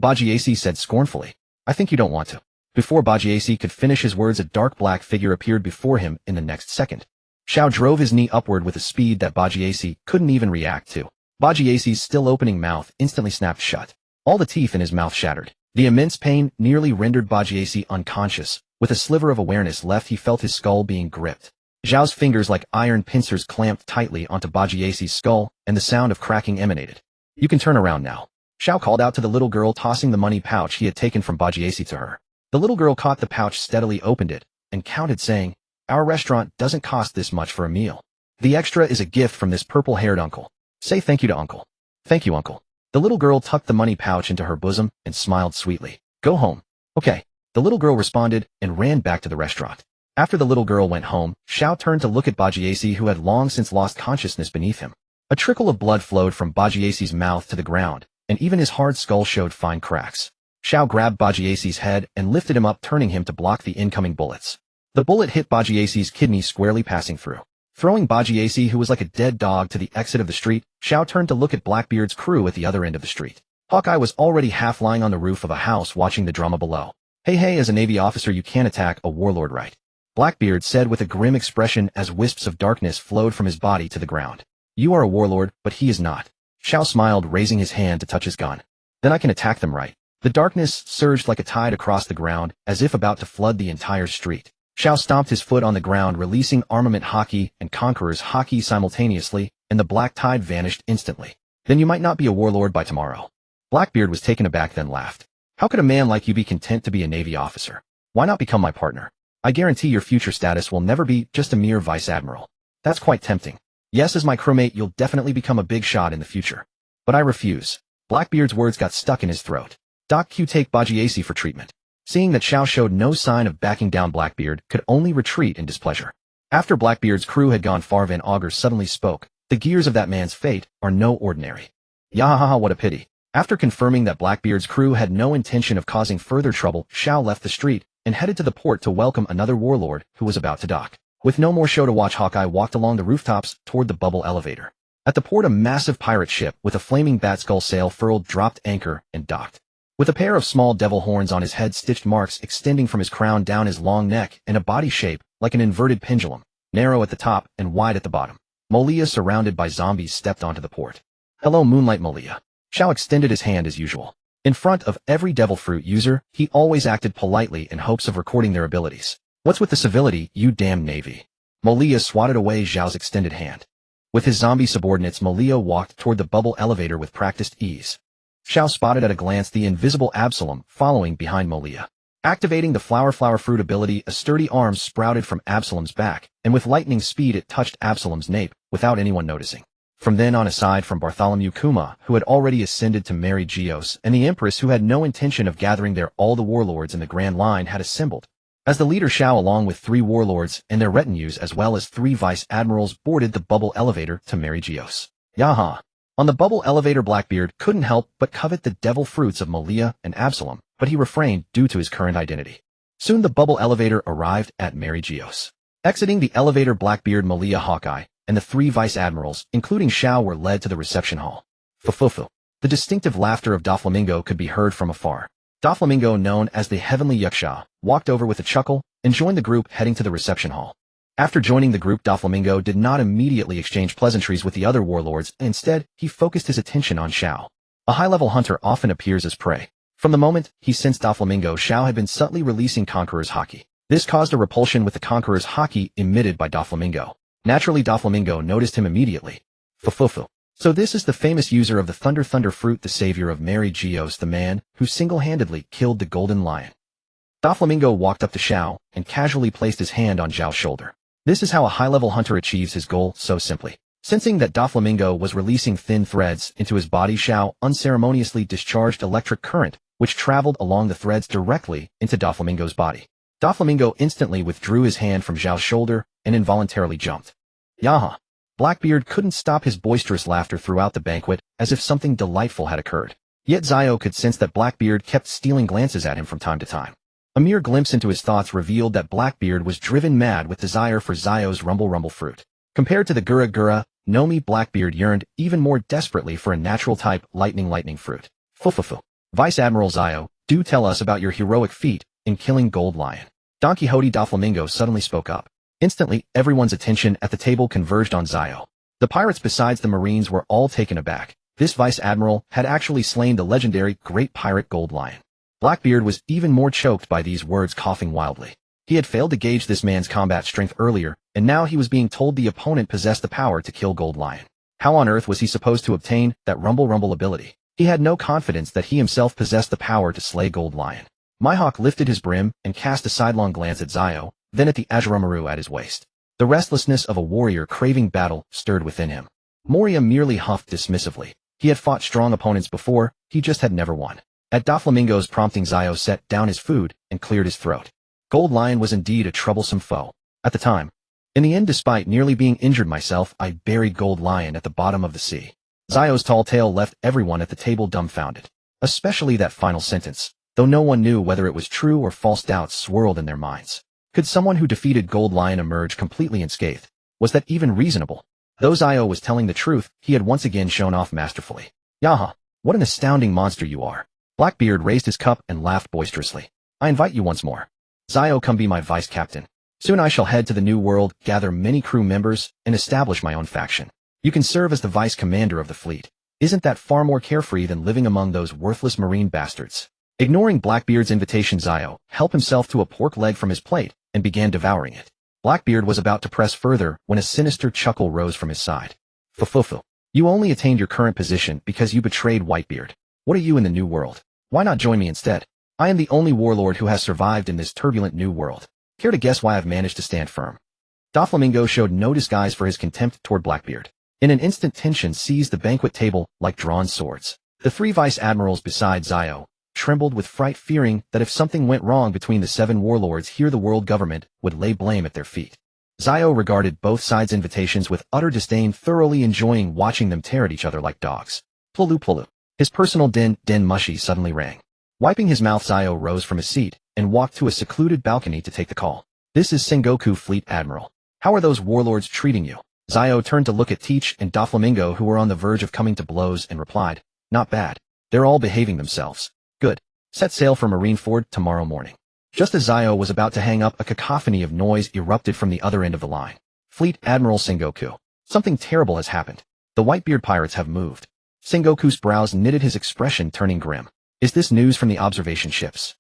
Speaker 1: Bajiasi said scornfully. I think you don't want to. Before Bajiasi could finish his words, a dark black figure appeared before him in the next second. Zhao drove his knee upward with a speed that Bajiasi couldn't even react to. Bajiasi's still opening mouth instantly snapped shut. All the teeth in his mouth shattered. The immense pain nearly rendered Bajiasi unconscious. With a sliver of awareness left, he felt his skull being gripped. Zhao's fingers, like iron pincers, clamped tightly onto Bajiasi's skull, and the sound of cracking emanated. You can turn around now. Zhao called out to the little girl, tossing the money pouch he had taken from Bajiasi to her. The little girl caught the pouch, steadily opened it, and counted, saying, Our restaurant doesn't cost this much for a meal. The extra is a gift from this purple-haired uncle. Say thank you to uncle. Thank you, uncle. The little girl tucked the money pouch into her bosom and smiled sweetly. Go home. Okay. The little girl responded and ran back to the restaurant. After the little girl went home, Zhao turned to look at Bajiasi, who had long since lost consciousness beneath him. A trickle of blood flowed from Bajiasi's mouth to the ground, and even his hard skull showed fine cracks. Zhao grabbed Bajiasi's head and lifted him up, turning him to block the incoming bullets. The bullet hit Bajiasi's kidney squarely, passing through. Throwing Bajiasi, who was like a dead dog, to the exit of the street, Zhao turned to look at Blackbeard's crew at the other end of the street. Hawkeye was already half lying on the roof of a house watching the drama below. Hey, as a Navy officer you can't attack a warlord, right? Blackbeard said with a grim expression as wisps of darkness flowed from his body to the ground. You are a warlord, but he is not. Zhao smiled, raising his hand to touch his gun. Then I can attack them, right? The darkness surged like a tide across the ground, as if about to flood the entire street. Xiao stomped his foot on the ground, releasing armament haki and conqueror's haki simultaneously, and the black tide vanished instantly. Then you might not be a warlord by tomorrow. Blackbeard was taken aback, then laughed. How could a man like you be content to be a Navy officer? Why not become my partner? I guarantee your future status will never be just a mere vice admiral. That's quite tempting. Yes, as my crewmate, you'll definitely become a big shot in the future. But I refuse. Blackbeard's words got stuck in his throat. Doc Q take Bajiasi for treatment. Seeing that Xiao showed no sign of backing down, Blackbeard could only retreat in displeasure. After Blackbeard's crew had gone far, Van Augur suddenly spoke. The gears of that man's fate are no ordinary. Yahaha, what a pity. After confirming that Blackbeard's crew had no intention of causing further trouble, Xiao left the street and headed to the port to welcome another warlord who was about to dock. With no more show to watch, Hawkeye walked along the rooftops toward the bubble elevator. At the port, a massive pirate ship with a flaming bat skull sail furled dropped anchor and docked. With a pair of small devil horns on his head, stitched marks extending from his crown down his long neck, and a body shape like an inverted pendulum, narrow at the top and wide at the bottom, Molia, surrounded by zombies, stepped onto the port. Hello, Moonlight Molia. Xiao extended his hand as usual. In front of every devil fruit user, he always acted politely in hopes of recording their abilities. What's with the civility, you damn Navy? Molia swatted away Zhao's extended hand. With his zombie subordinates, Molia walked toward the bubble elevator with practiced ease. Xiao spotted at a glance the invisible Absalom following behind Molia. Activating the flower fruit ability, a sturdy arm sprouted from Absalom's back, and with lightning speed it touched Absalom's nape, without anyone noticing. From then on, aside from Bartholomew Kuma, who had already ascended to marry Geos, and the Empress, who had no intention of gathering there, all the warlords in the Grand Line had assembled. As the leader, Xiao, along with 3 warlords and their retinues as well as 3 vice admirals, boarded the bubble elevator to marry Geos. Yaha! On the bubble elevator, Blackbeard couldn't help but covet the devil fruits of Molia and Absalom, but he refrained due to his current identity. Soon the bubble elevator arrived at Mary Geos. Exiting the elevator, Blackbeard, Molia, Hawkeye, and the 3 vice admirals, including Xiao, were led to the reception hall. Fufufu. The distinctive laughter of Doflamingo could be heard from afar. Doflamingo, known as the Heavenly Yaksha, walked over with a chuckle and joined the group heading to the reception hall. After joining the group, Doflamingo did not immediately exchange pleasantries with the other warlords. Instead, he focused his attention on Xiao. A high-level hunter often appears as prey. From the moment he sensed Doflamingo, Xiao had been subtly releasing Conqueror's haki. This caused a repulsion with the Conqueror's haki emitted by Doflamingo. Naturally, Doflamingo noticed him immediately. Fufufu. So this is the famous user of the Thunder fruit, the savior of Mary Geos, the man who single-handedly killed the Golden Lion. Doflamingo walked up to Xiao and casually placed his hand on Zhao's shoulder. This is how a high-level hunter achieves his goal, so simply. Sensing that Doflamingo was releasing thin threads into his body, Xiao unceremoniously discharged electric current, which traveled along the threads directly into Doflamingo's body. Doflamingo instantly withdrew his hand from Zhao's shoulder and involuntarily jumped. Yaha! Blackbeard couldn't stop his boisterous laughter throughout the banquet, as if something delightful had occurred. Yet Zio could sense that Blackbeard kept stealing glances at him from time to time. A mere glimpse into his thoughts revealed that Blackbeard was driven mad with desire for Zio's rumble fruit. Compared to the Gura Gura, Nomi, Blackbeard yearned even more desperately for a natural-type lightning fruit. Fufufu. Vice Admiral Zio, do tell us about your heroic feat in killing Gold Lion. Don Quixote Doflamingo suddenly spoke up. Instantly, everyone's attention at the table converged on Zio. The pirates besides the Marines were all taken aback. This Vice Admiral had actually slain the legendary Great Pirate Gold Lion. Blackbeard was even more choked by these words, coughing wildly. He had failed to gauge this man's combat strength earlier, and now he was being told the opponent possessed the power to kill Gold Lion. How on earth was he supposed to obtain that rumble ability? He had no confidence that he himself possessed the power to slay Gold Lion. Mihawk lifted his brim and cast a sidelong glance at Zio, then at the Ajuromaru at his waist. The restlessness of a warrior craving battle stirred within him. Moria merely huffed dismissively. He had fought strong opponents before, he just had never won. At Doflamingo's prompting, Zio set down his food and cleared his throat. Gold Lion was indeed a troublesome foe. At the time. In the end, despite nearly being injured myself, I buried Gold Lion at the bottom of the sea. Zio's tall tale left everyone at the table dumbfounded. Especially that final sentence. Though no one knew whether it was true or false, doubts swirled in their minds. Could someone who defeated Gold Lion emerge completely unscathed? Was that even reasonable? Though Zio was telling the truth, he had once again shown off masterfully. Yaha! What an astounding monster you are. Blackbeard raised his cup and laughed boisterously. I invite you once more. Zio, come be my vice captain. Soon I shall head to the New World, gather many crew members, and establish my own faction. You can serve as the vice commander of the fleet. Isn't that far more carefree than living among those worthless marine bastards? Ignoring Blackbeard's invitation, Zio helped himself to a pork leg from his plate and began devouring it. Blackbeard was about to press further when a sinister chuckle rose from his side. Fufufu. You only attained your current position because you betrayed Whitebeard. What are you in the new world? Why not join me instead? I am the only warlord who has survived in this turbulent new world. Care to guess why I've managed to stand firm? Doflamingo showed no disguise for his contempt toward Blackbeard. In an instant, tension seized the banquet table like drawn swords. The 3 vice admirals beside Zio trembled with fright, fearing that if something went wrong between the 7 warlords here, the world government would lay blame at their feet. Zio regarded both sides' invitations with utter disdain, thoroughly enjoying watching them tear at each other like dogs. Plulu plulu. His personal den mushy suddenly rang. Wiping his mouth, Zio rose from his seat and walked to a secluded balcony to take the call. This is Sengoku, Fleet Admiral. How are those warlords treating you? Zio turned to look at Teach and Doflamingo, who were on the verge of coming to blows, and replied, Not bad. They're all behaving themselves. Good. Set sail for Marineford tomorrow morning. Just as Zio was about to hang up, a cacophony of noise erupted from the other end of the line. Fleet Admiral Sengoku. Something terrible has happened. The Whitebeard pirates have moved. Sengoku's brows knitted, his expression turning grim. Is this news from the observation ships?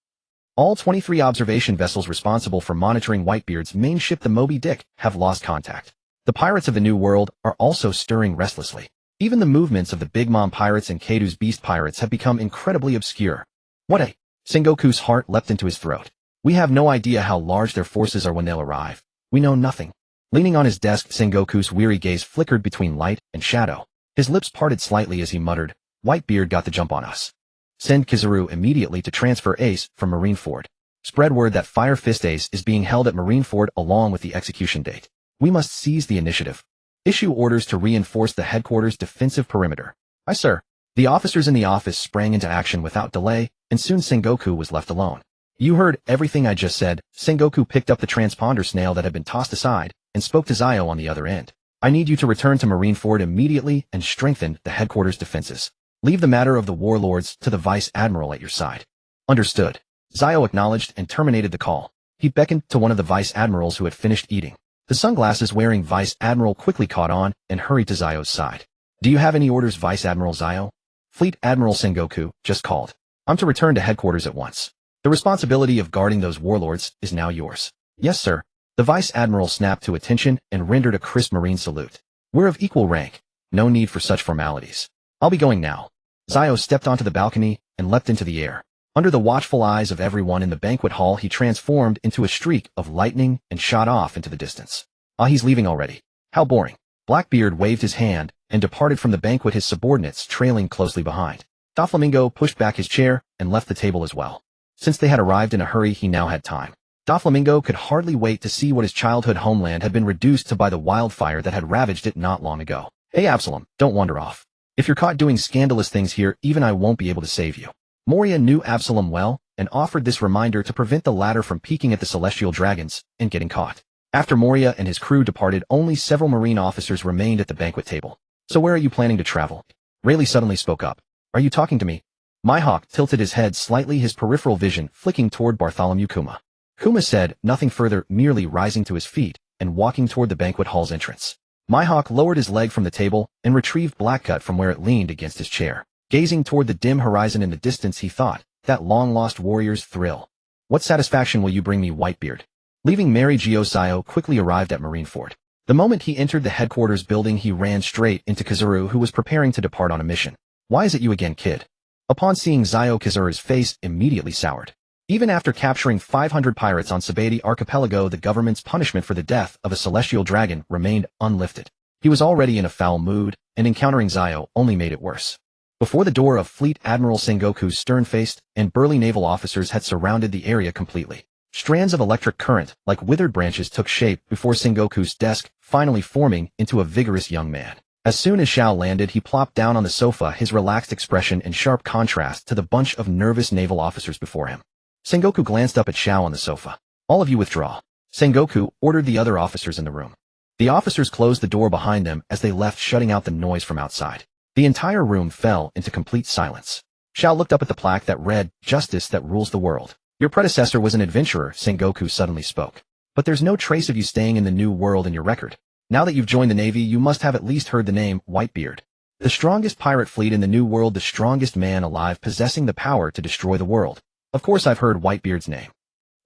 Speaker 1: All 23 observation vessels responsible for monitoring Whitebeard's main ship, the Moby Dick, have lost contact. The pirates of the New World are also stirring restlessly. Even the movements of the Big Mom pirates and Kadu's beast pirates have become incredibly obscure. What a... Sengoku's heart leapt into his throat. We have no idea how large their forces are when they'll arrive. We know nothing. Leaning on his desk, Sengoku's weary gaze flickered between light and shadow. His lips parted slightly as he muttered, Whitebeard got the jump on us. Send Kizaru immediately to transfer Ace from Marineford. Spread word that Fire Fist Ace is being held at Marineford along with the execution date. We must seize the initiative. Issue orders to reinforce the headquarters' defensive perimeter. Aye, sir. The officers in the office sprang into action without delay, and soon Sengoku was left alone. You heard everything I just said. Sengoku picked up the transponder snail that had been tossed aside and spoke to Zio on the other end. I need you to return to Marineford immediately and strengthen the headquarters' defenses. Leave the matter of the warlords to the vice admiral at your side. Understood. Zio acknowledged and terminated the call. He beckoned to one of the vice admirals who had finished eating. The sunglasses-wearing vice admiral quickly caught on and hurried to Zio's side. Do you have any orders, Vice Admiral Zio? Fleet Admiral Sengoku just called. I'm to return to headquarters at once. The responsibility of guarding those warlords is now yours. Yes, sir. The vice admiral snapped to attention and rendered a crisp marine salute. We're of equal rank. No need for such formalities. I'll be going now. Zio stepped onto the balcony and leapt into the air. Under the watchful eyes of everyone in the banquet hall, he transformed into a streak of lightning and shot off into the distance. Ah, he's leaving already. How boring. Blackbeard waved his hand and departed from the banquet, his subordinates trailing closely behind. Doflamingo pushed back his chair and left the table as well. Since they had arrived in a hurry, he now had time. Doflamingo could hardly wait to see what his childhood homeland had been reduced to by the wildfire that had ravaged it not long ago. Hey Absalom, don't wander off. If you're caught doing scandalous things here, even I won't be able to save you. Moria knew Absalom well and offered this reminder to prevent the latter from peeking at the celestial dragons and getting caught. After Moria and his crew departed, only several marine officers remained at the banquet table. So where are you planning to travel? Rayleigh suddenly spoke up. Are you talking to me? Mihawk tilted his head slightly, his peripheral vision flicking toward Bartholomew Kuma. Kuma said nothing further, merely rising to his feet and walking toward the banquet hall's entrance. Mihawk lowered his leg from the table and retrieved Blackcut from where it leaned against his chair. Gazing toward the dim horizon in the distance, he thought, that long-lost warrior's thrill. What satisfaction will you bring me, Whitebeard? Leaving Mary Zio quickly arrived at Marineford. The moment he entered the headquarters building, he ran straight into Kizaru, who was preparing to depart on a mission. Why is it you again, kid? Upon seeing Zio, Kizaru's face immediately soured. Even after capturing 500 pirates on Sabati Archipelago, the government's punishment for the death of a celestial dragon remained unlifted. He was already in a foul mood, and encountering Zio only made it worse. Before the door of Fleet Admiral Sengoku's stern-faced and burly naval officers had surrounded the area completely. Strands of electric current, like withered branches, took shape before Sengoku's desk, finally forming into a vigorous young man. As soon as Shao landed, he plopped down on the sofa, his relaxed expression in sharp contrast to the bunch of nervous naval officers before him. Sengoku glanced up at Shao on the sofa. All of you withdraw. Sengoku ordered the other officers in the room. The officers closed the door behind them as they left, shutting out the noise from outside. The entire room fell into complete silence. Shao looked up at the plaque that read, Justice that rules the world. Your predecessor was an adventurer, Sengoku suddenly spoke. But there's no trace of you staying in the New World in your record. Now that you've joined the Navy, you must have at least heard the name Whitebeard. The strongest pirate fleet in the New World, the strongest man alive, possessing the power to destroy the world. Of course I've heard Whitebeard's name.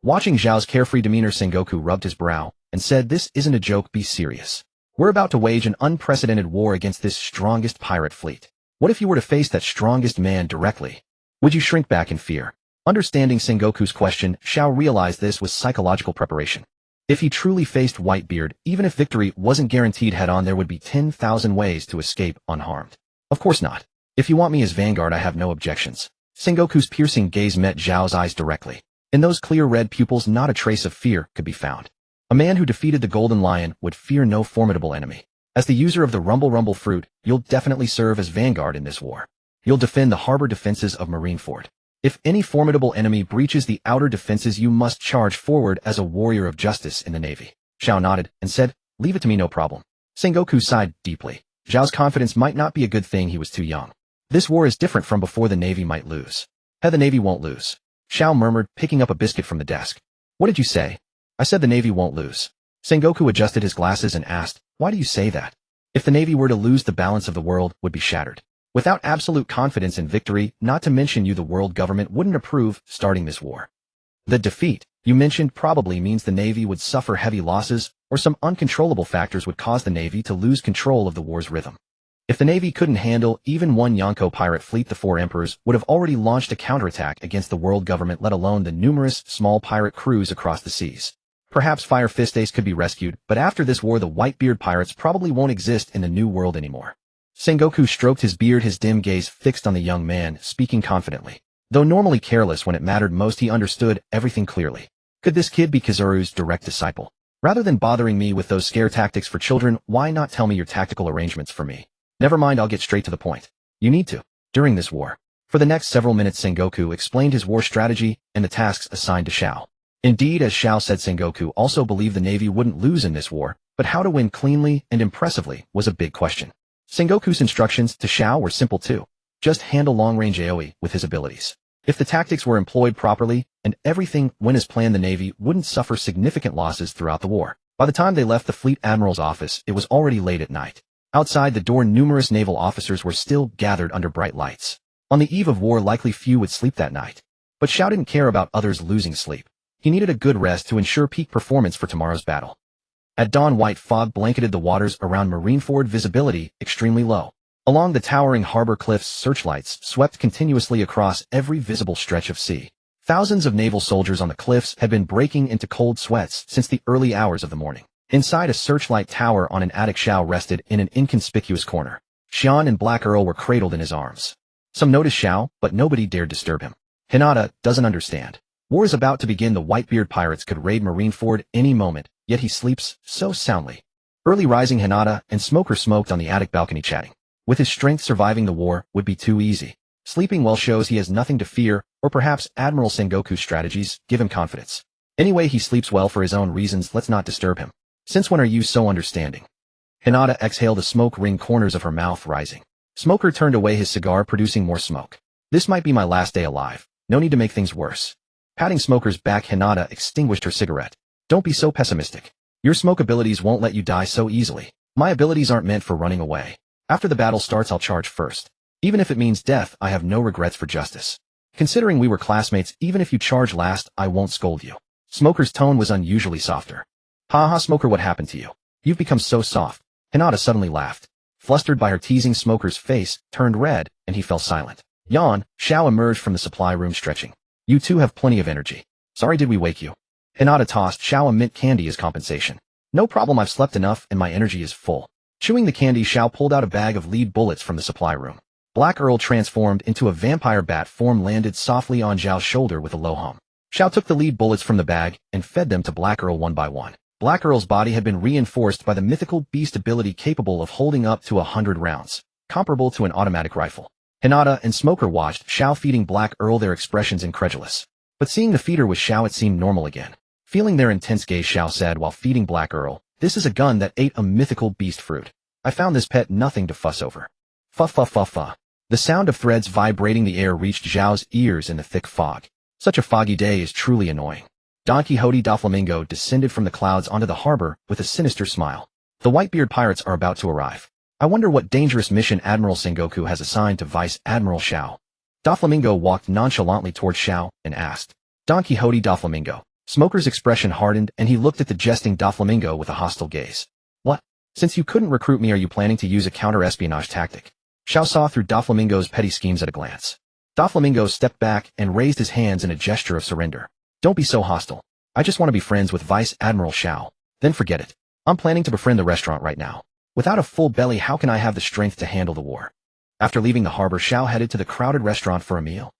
Speaker 1: Watching Zhao's carefree demeanor, Sengoku rubbed his brow and said, "This isn't a joke, be serious. We're about to wage an unprecedented war against this strongest pirate fleet. What if you were to face that strongest man directly? Would you shrink back in fear?" Understanding Sengoku's question, Zhao realized this was psychological preparation. If he truly faced Whitebeard, even if victory wasn't guaranteed head-on, there would be 10,000 ways to escape unharmed. Of course not. If you want me as vanguard, I have no objections. Sengoku's piercing gaze met Zhao's eyes directly. In those clear red pupils, not a trace of fear could be found. A man who defeated the Golden Lion would fear no formidable enemy. As the user of the Rumble fruit, you'll definitely serve as vanguard in this war. You'll defend the harbor defenses of Marineford. If any formidable enemy breaches the outer defenses, you must charge forward as a warrior of justice in the Navy. Zhao nodded and said, "Leave it to me, no problem." Sengoku sighed deeply. Zhao's confidence might not be a good thing, he was too young. This war is different from before. The Navy might lose. The Navy won't lose. Zhao murmured, picking up a biscuit from the desk. "What did you say?" "I said the Navy won't lose." Sengoku adjusted his glasses and asked, "Why do you say that?" "If the Navy were to lose, the balance of the world would be shattered. Without absolute confidence in victory, not to mention you, the world government wouldn't approve starting this war. The defeat you mentioned probably means the Navy would suffer heavy losses, or some uncontrollable factors would cause the Navy to lose control of the war's rhythm. If the Navy couldn't handle even one Yonko pirate fleet, the four emperors would have already launched a counterattack against the world government, let alone the numerous small pirate crews across the seas. Perhaps Fire Fist Ace could be rescued, but after this war the Whitebeard pirates probably won't exist in the new world anymore." Sengoku stroked his beard, his dim gaze fixed on the young man, speaking confidently. Though normally careless when it mattered most, he understood everything clearly. Could this kid be Kizaru's direct disciple? Rather than bothering me with those scare tactics for children, why not tell me your tactical arrangements for me? Never mind, I'll get straight to the point. You need to. During this war. For the next several minutes, Sengoku explained his war strategy and the tasks assigned to Zhao. Indeed, as Zhao said, Sengoku also believed the Navy wouldn't lose in this war, but how to win cleanly and impressively was a big question. Sengoku's instructions to Zhao were simple too. Just handle long-range AoE with his abilities. If the tactics were employed properly and everything went as planned, the Navy wouldn't suffer significant losses throughout the war. By the time they left the Fleet Admiral's office, it was already late at night. Outside the door, numerous naval officers were still gathered under bright lights. On the eve of war, likely few would sleep that night. But Zhao didn't care about others losing sleep. He needed a good rest to ensure peak performance for tomorrow's battle. At dawn, white fog blanketed the waters around Marineford, visibility extremely low. Along the towering harbor cliffs, searchlights swept continuously across every visible stretch of sea. Thousands of naval soldiers on the cliffs had been breaking into cold sweats since the early hours of the morning. Inside a searchlight tower on an attic, Zhao rested in an inconspicuous corner. Xian and Black Earl were cradled in his arms. Some noticed Zhao, but nobody dared disturb him. Hinata doesn't understand. War is about to begin. The Whitebeard pirates could raid Marineford any moment, yet he sleeps so soundly. Early rising, Hinata and Smoker smoked on the attic balcony, chatting. With his strength, surviving the war would be too easy. Sleeping well shows he has nothing to fear, or perhaps Admiral Sengoku's strategies give him confidence. Anyway, he sleeps well for his own reasons. Let's not disturb him. Since when are you so understanding? Hinata exhaled, the smoke ring corners of her mouth rising. Smoker turned away his cigar, producing more smoke. This might be my last day alive. No need to make things worse. Patting Smoker's back, Hinata extinguished her cigarette. Don't be so pessimistic. Your smoke abilities won't let you die so easily. My abilities aren't meant for running away. After the battle starts, I'll charge first. Even if it means death, I have no regrets for justice. Considering we were classmates, even if you charge last, I won't scold you. Smoker's tone was unusually softer. Haha, Smoker, what happened to you? You've become so soft. Hinata suddenly laughed. Flustered by her teasing, Smoker's face turned red, and he fell silent. Yawn, Zhao emerged from the supply room, stretching. You two have plenty of energy. Sorry, did we wake you? Hinata tossed Zhao a mint candy as compensation. No problem, I've slept enough and my energy is full. Chewing the candy, Zhao pulled out a bag of lead bullets from the supply room. Black Earl, transformed into a vampire bat form, landed softly on Zhao's shoulder with a low hum. Zhao took the lead bullets from the bag and fed them to Black Earl one by one. Black Earl's body had been reinforced by the mythical beast ability capable of holding up to 100 rounds, comparable to an automatic rifle. Hinata and Smoker watched Zhao feeding Black Earl, their expressions incredulous. But seeing the feeder with Zhao, it seemed normal again. Feeling their intense gaze, Zhao said while feeding Black Earl, "This is a gun that ate a mythical beast fruit. I found this pet nothing to fuss over." Fa. The sound of threads vibrating the air reached Zhao's ears in the thick fog. Such a foggy day is truly annoying. Don Quixote Doflamingo descended from the clouds onto the harbor with a sinister smile. The Whitebeard pirates are about to arrive. I wonder what dangerous mission Admiral Sengoku has assigned to Vice Admiral Zhao. Doflamingo walked nonchalantly toward Xiao and asked, Don Quixote Doflamingo. Smoker's expression hardened and he looked at the jesting Doflamingo with a hostile gaze. What? Since you couldn't recruit me, are you planning to use a counter-espionage tactic? Xiao saw through Doflamingo's petty schemes at a glance. Doflamingo stepped back and raised his hands in a gesture of surrender. Don't be so hostile. I just want to be friends with Vice Admiral Xiao. Then forget it. I'm planning to befriend the restaurant right now. Without a full belly, how can I have the strength to handle the war? After leaving the harbor, Xiao headed to the crowded restaurant for a meal.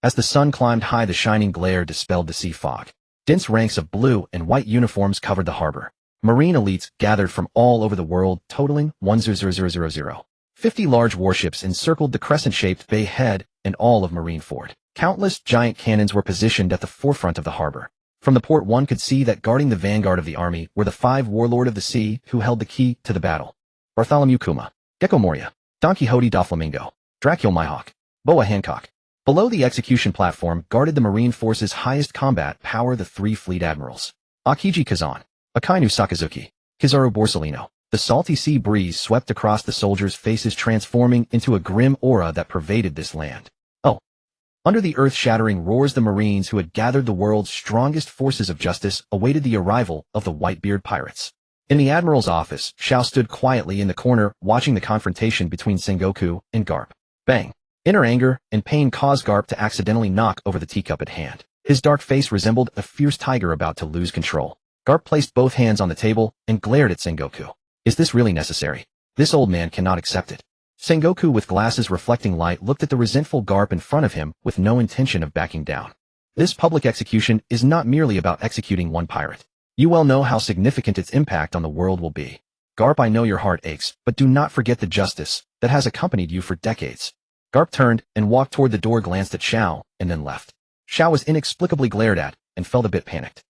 Speaker 1: As the sun climbed high, the shining glare dispelled the sea fog. Dense ranks of blue and white uniforms covered the harbor. Marine elites gathered from all over the world, totaling 100,000. 50 large warships encircled the crescent-shaped bay head and all of Marine Fort. Countless giant cannons were positioned at the forefront of the harbor. From the port, one could see that guarding the vanguard of the army were the 5 warlord of the sea who held the key to the battle. Bartholomew Kuma, Gecko Moria, Don Quixote Doflamingo, Dracula Mihawk, Boa Hancock. Below the execution platform guarded the Marine Force's highest combat power, the 3 fleet admirals. Akiji Kazan, Akainu Sakazuki, Kizaru Borsalino. The salty sea breeze swept across the soldiers' faces, transforming into a grim aura that pervaded this land. Oh. Under the earth-shattering roars, the Marines who had gathered the world's strongest forces of justice awaited the arrival of the Whitebeard pirates. In the Admiral's office, Xiao stood quietly in the corner, watching the confrontation between Sengoku and Garp. Bang! Inner anger and pain caused Garp to accidentally knock over the teacup at hand. His dark face resembled a fierce tiger about to lose control. Garp placed both hands on the table and glared at Sengoku. Is this really necessary? This old man cannot accept it. Sengoku, with glasses reflecting light, looked at the resentful Garp in front of him with no intention of backing down. This public execution is not merely about executing one pirate. You well know how significant its impact on the world will be. Garp, I know your heart aches, but do not forget the justice that has accompanied you for decades. Garp turned and walked toward the door, glanced at Xiao, and then left. Xiao was inexplicably glared at and felt a bit panicked.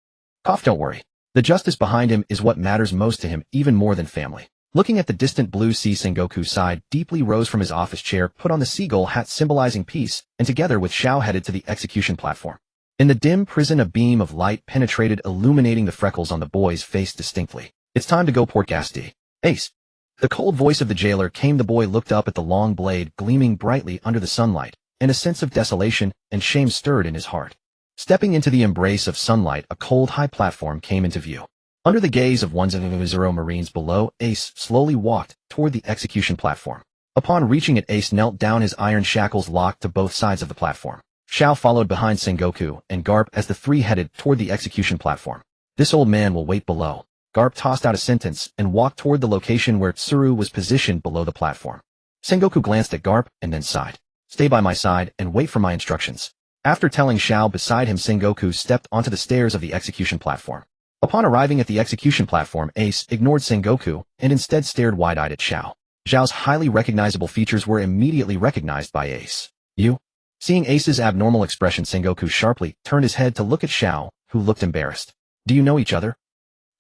Speaker 1: Cough, don't worry. The justice behind him is what matters most to him, even more than family. Looking at the distant blue sea, Sengoku sighed deeply, rose from his office chair, put on the seagull hat symbolizing peace, and together with Xiao headed to the execution platform. In the dim prison, a beam of light penetrated, illuminating the freckles on the boy's face distinctly. It's time to go, Portgas D. Ace. The cold voice of the jailer came. The boy looked up at the long blade gleaming brightly under the sunlight, and a sense of desolation and shame stirred in his heart. Stepping into the embrace of sunlight, a cold, high platform came into view. Under the gaze of 100 Marines below, Ace slowly walked toward the execution platform. Upon reaching it, Ace knelt down, his iron shackles locked to both sides of the platform. Xiao followed behind Sengoku and Garp as the 3 headed toward the execution platform. This old man will wait below. Garp tossed out a sentence and walked toward the location where Tsuru was positioned below the platform. Sengoku glanced at Garp and then sighed. Stay by my side and wait for my instructions. After telling Xiao beside him, Sengoku stepped onto the stairs of the execution platform. Upon arriving at the execution platform, Ace ignored Sengoku and instead stared wide-eyed at Xiao. Xiao's highly recognizable features were immediately recognized by Ace. You? Seeing Ace's abnormal expression, Sengoku sharply turned his head to look at Xiao, who looked embarrassed. Do you know each other?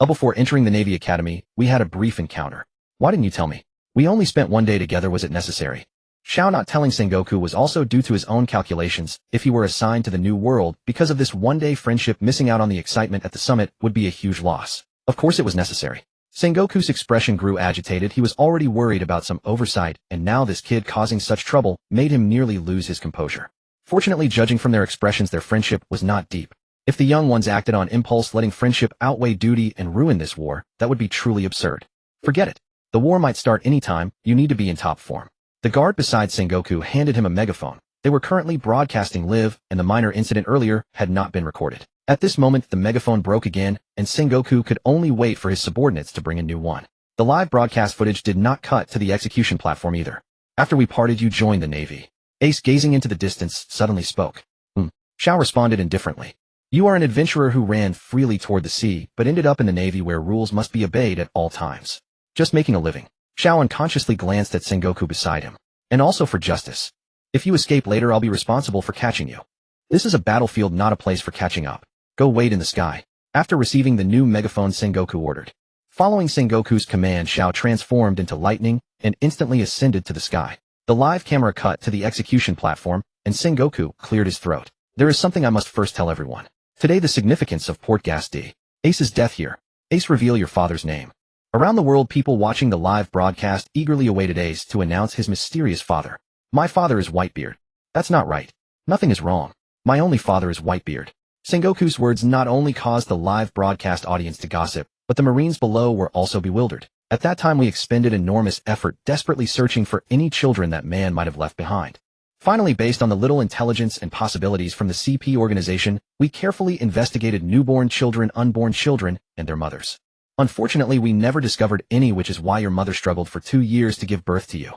Speaker 1: Before entering the Navy Academy, we had a brief encounter. Why didn't you tell me? We only spent 1 day together. Was it necessary? Xiao not telling Sengoku was also due to his own calculations. If he were assigned to the New World, because of this one-day friendship, missing out on the excitement at the summit would be a huge loss. Of course it was necessary. Sengoku's expression grew agitated. He was already worried about some oversight, and now this kid causing such trouble made him nearly lose his composure. Fortunately, judging from their expressions, their friendship was not deep. If the young ones acted on impulse, letting friendship outweigh duty and ruin this war, that would be truly absurd. Forget it. The war might start anytime. You need to be in top form. The guard beside Sengoku handed him a megaphone. They were currently broadcasting live, and the minor incident earlier had not been recorded. At this moment, the megaphone broke again, and Sengoku could only wait for his subordinates to bring a new one. The live broadcast footage did not cut to the execution platform either. After we parted, you joined the Navy. Ace, gazing into the distance, suddenly spoke. Xiao responded indifferently. You are an adventurer who ran freely toward the sea, but ended up in the Navy where rules must be obeyed at all times. Just making a living. Xiao unconsciously glanced at Sengoku beside him. And also for justice. If you escape later, I'll be responsible for catching you. This is a battlefield, not a place for catching up. Go wait in the sky. After receiving the new megaphone, Sengoku ordered. Following Sengoku's command, Xiao transformed into lightning and instantly ascended to the sky. The live camera cut to the execution platform, and Sengoku cleared his throat. There is something I must first tell everyone. Today, the significance of Port Gas D. Ace's death here. Ace, reveal your father's name. Around the world, people watching the live broadcast eagerly awaited Ace to announce his mysterious father. My father is Whitebeard. That's not right. Nothing is wrong. My only father is Whitebeard. Sengoku's words not only caused the live broadcast audience to gossip, but the Marines below were also bewildered. At that time we expended enormous effort desperately searching for any children that man might have left behind. Finally, based on the little intelligence and possibilities from the CP organization, we carefully investigated newborn children, unborn children, and their mothers. Unfortunately, we never discovered any, which is why your mother struggled for 2 years to give birth to you.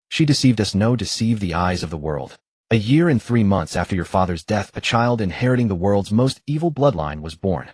Speaker 1: She deceived us, no, deceived the eyes of the world. A year and 3 months after your father's death, a child inheriting the world's most evil bloodline was born.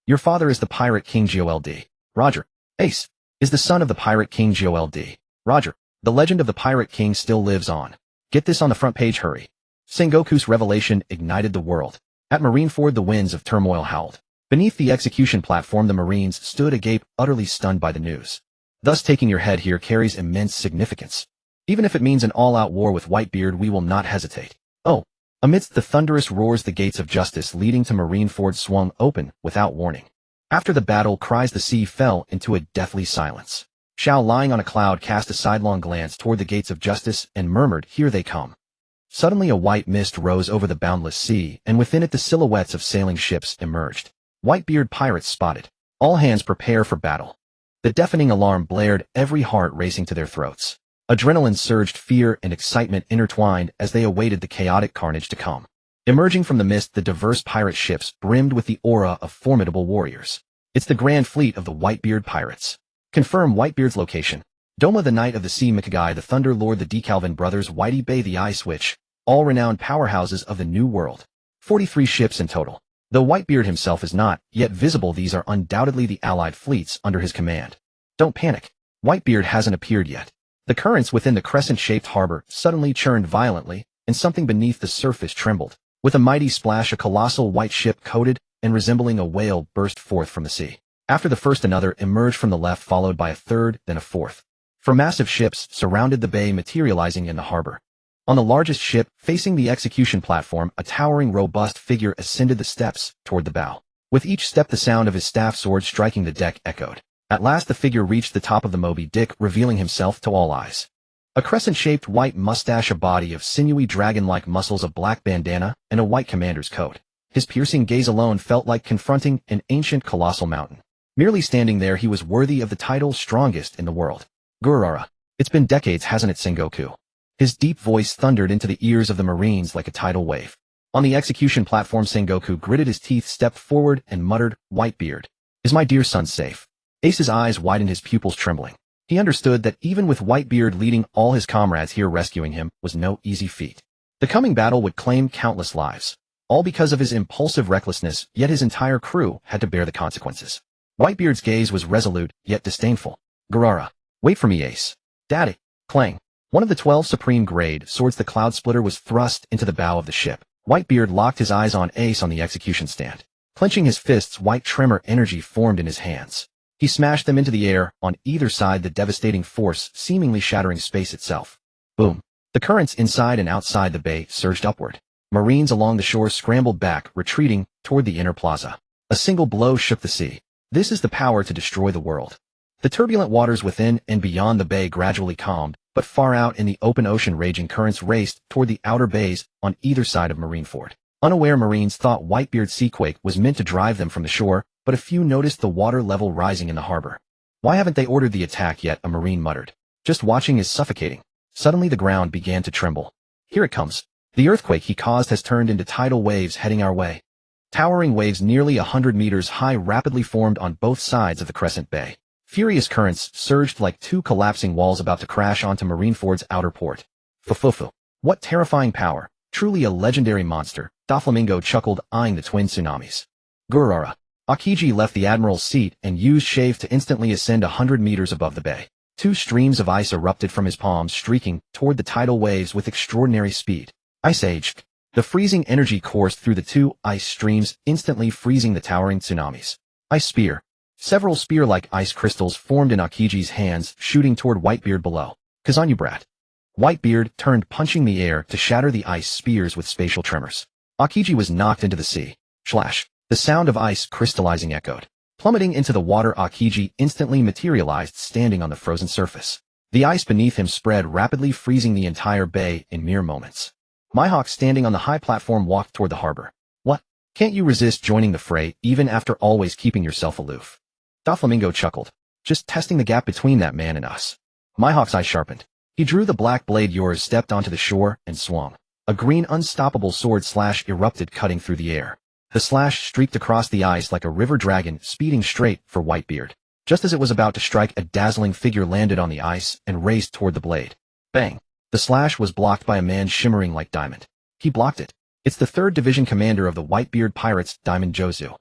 Speaker 1: Your father is the Pirate King Gold. Roger. Ace is the son of the Pirate King Gold. Roger. The legend of the Pirate King still lives on. Get this on the front page, hurry. Sengoku's revelation ignited the world. At Marineford the winds of turmoil howled. Beneath the execution platform the Marines stood agape, utterly stunned by the news. Thus taking your head here carries immense significance. Even if it means an all-out war with Whitebeard, we will not hesitate. Oh. Amidst the thunderous roars the gates of justice leading to Marineford swung open without warning. After the battle cries the sea fell into a deathly silence. Shao, lying on a cloud, cast a sidelong glance toward the gates of justice and murmured, "Here they come." Suddenly a white mist rose over the boundless sea, and within it the silhouettes of sailing ships emerged. Whitebeard pirates spotted. All hands prepare for battle. The deafening alarm blared, every heart racing to their throats. Adrenaline surged, fear and excitement intertwined as they awaited the chaotic carnage to come. Emerging from the mist, the diverse pirate ships brimmed with the aura of formidable warriors. It's the grand fleet of the Whitebeard pirates. Confirm Whitebeard's location. Doma the Knight of the Sea, Mikagai the Thunder Lord, the DeKalvin brothers, Whitey Bay the Ice Witch, all renowned powerhouses of the New World. 43 ships in total. Though Whitebeard himself is not yet visible, these are undoubtedly the allied fleets under his command. Don't panic. Whitebeard hasn't appeared yet. The currents within the crescent-shaped harbor suddenly churned violently, and something beneath the surface trembled. With a mighty splash, a colossal white ship coated and resembling a whale burst forth from the sea. After the first, another emerged from the left, followed by a third, then a fourth. Four massive ships surrounded the bay, materializing in the harbor. On the largest ship, facing the execution platform, a towering, robust figure ascended the steps toward the bow. With each step, the sound of his staff sword striking the deck echoed. At last the figure reached the top of the Moby Dick, revealing himself to all eyes. A crescent-shaped white mustache, a body of sinewy dragon-like muscles, a black bandana, and a white commander's coat. His piercing gaze alone felt like confronting an ancient colossal mountain. Merely standing there, he was worthy of the title strongest in the world. Gura Gura. It's been decades, hasn't it, Sengoku? His deep voice thundered into the ears of the Marines like a tidal wave. On the execution platform, Sengoku gritted his teeth, stepped forward, and muttered, "Whitebeard. Is my dear son safe?" Ace's eyes widened, his pupils trembling. He understood that even with Whitebeard leading all his comrades here, rescuing him was no easy feat. The coming battle would claim countless lives. All because of his impulsive recklessness, yet his entire crew had to bear the consequences. Whitebeard's gaze was resolute, yet disdainful. "Gura, wait for me, Ace." "Daddy." Clang. One of the 12 supreme grade swords, the Cloud Splitter, was thrust into the bow of the ship. Whitebeard locked his eyes on Ace on the execution stand. Clenching his fists, white tremor energy formed in his hands. He smashed them into the air, on either side, the devastating force seemingly shattering space itself. Boom. The currents inside and outside the bay surged upward. Marines along the shore scrambled back, retreating toward the inner plaza. A single blow shook the sea. This is the power to destroy the world. The turbulent waters within and beyond the bay gradually calmed, but far out in the open ocean, raging currents raced toward the outer bays on either side of Marineford. Unaware Marines thought Whitebeard's seaquake was meant to drive them from the shore, but a few noticed the water level rising in the harbor. "Why haven't they ordered the attack yet?" a Marine muttered. "Just watching is suffocating." Suddenly the ground began to tremble. "Here it comes. The earthquake he caused has turned into tidal waves heading our way." Towering waves nearly 100 meters high rapidly formed on both sides of the Crescent Bay. Furious currents surged like two collapsing walls about to crash onto Marineford's outer port. Fufufu. What terrifying power. Truly a legendary monster, Doflamingo chuckled, eyeing the twin tsunamis. Gura Gura. Akiji left the admiral's seat and used shave to instantly ascend 100 meters above the bay. Two streams of ice erupted from his palms, streaking toward the tidal waves with extraordinary speed. Ice Age. The freezing energy coursed through the two ice streams, instantly freezing the towering tsunamis. Ice Spear. Several spear-like ice crystals formed in Akiji's hands, shooting toward Whitebeard below. Kazanyu brat. Whitebeard turned, punching the air to shatter the ice spears with spatial tremors. Akiji was knocked into the sea. Slash. The sound of ice crystallizing echoed. Plummeting into the water, Akiji instantly materialized, standing on the frozen surface. The ice beneath him spread rapidly, freezing the entire bay in mere moments. Mihawk, standing on the high platform, walked toward the harbor. What? Can't you resist joining the fray, even after always keeping yourself aloof? Doflamingo chuckled. Just testing the gap between that man and us. Mihawk's eyes sharpened. He drew the black blade, yours stepped onto the shore, and swung. A green unstoppable sword slash erupted, cutting through the air. The slash streaked across the ice like a river dragon, speeding straight for Whitebeard. Just as it was about to strike, a dazzling figure landed on the ice and raced toward the blade. Bang! The slash was blocked by a man shimmering like diamond. He blocked it. It's the 3rd Division commander of the Whitebeard Pirates, Diamond Jozu.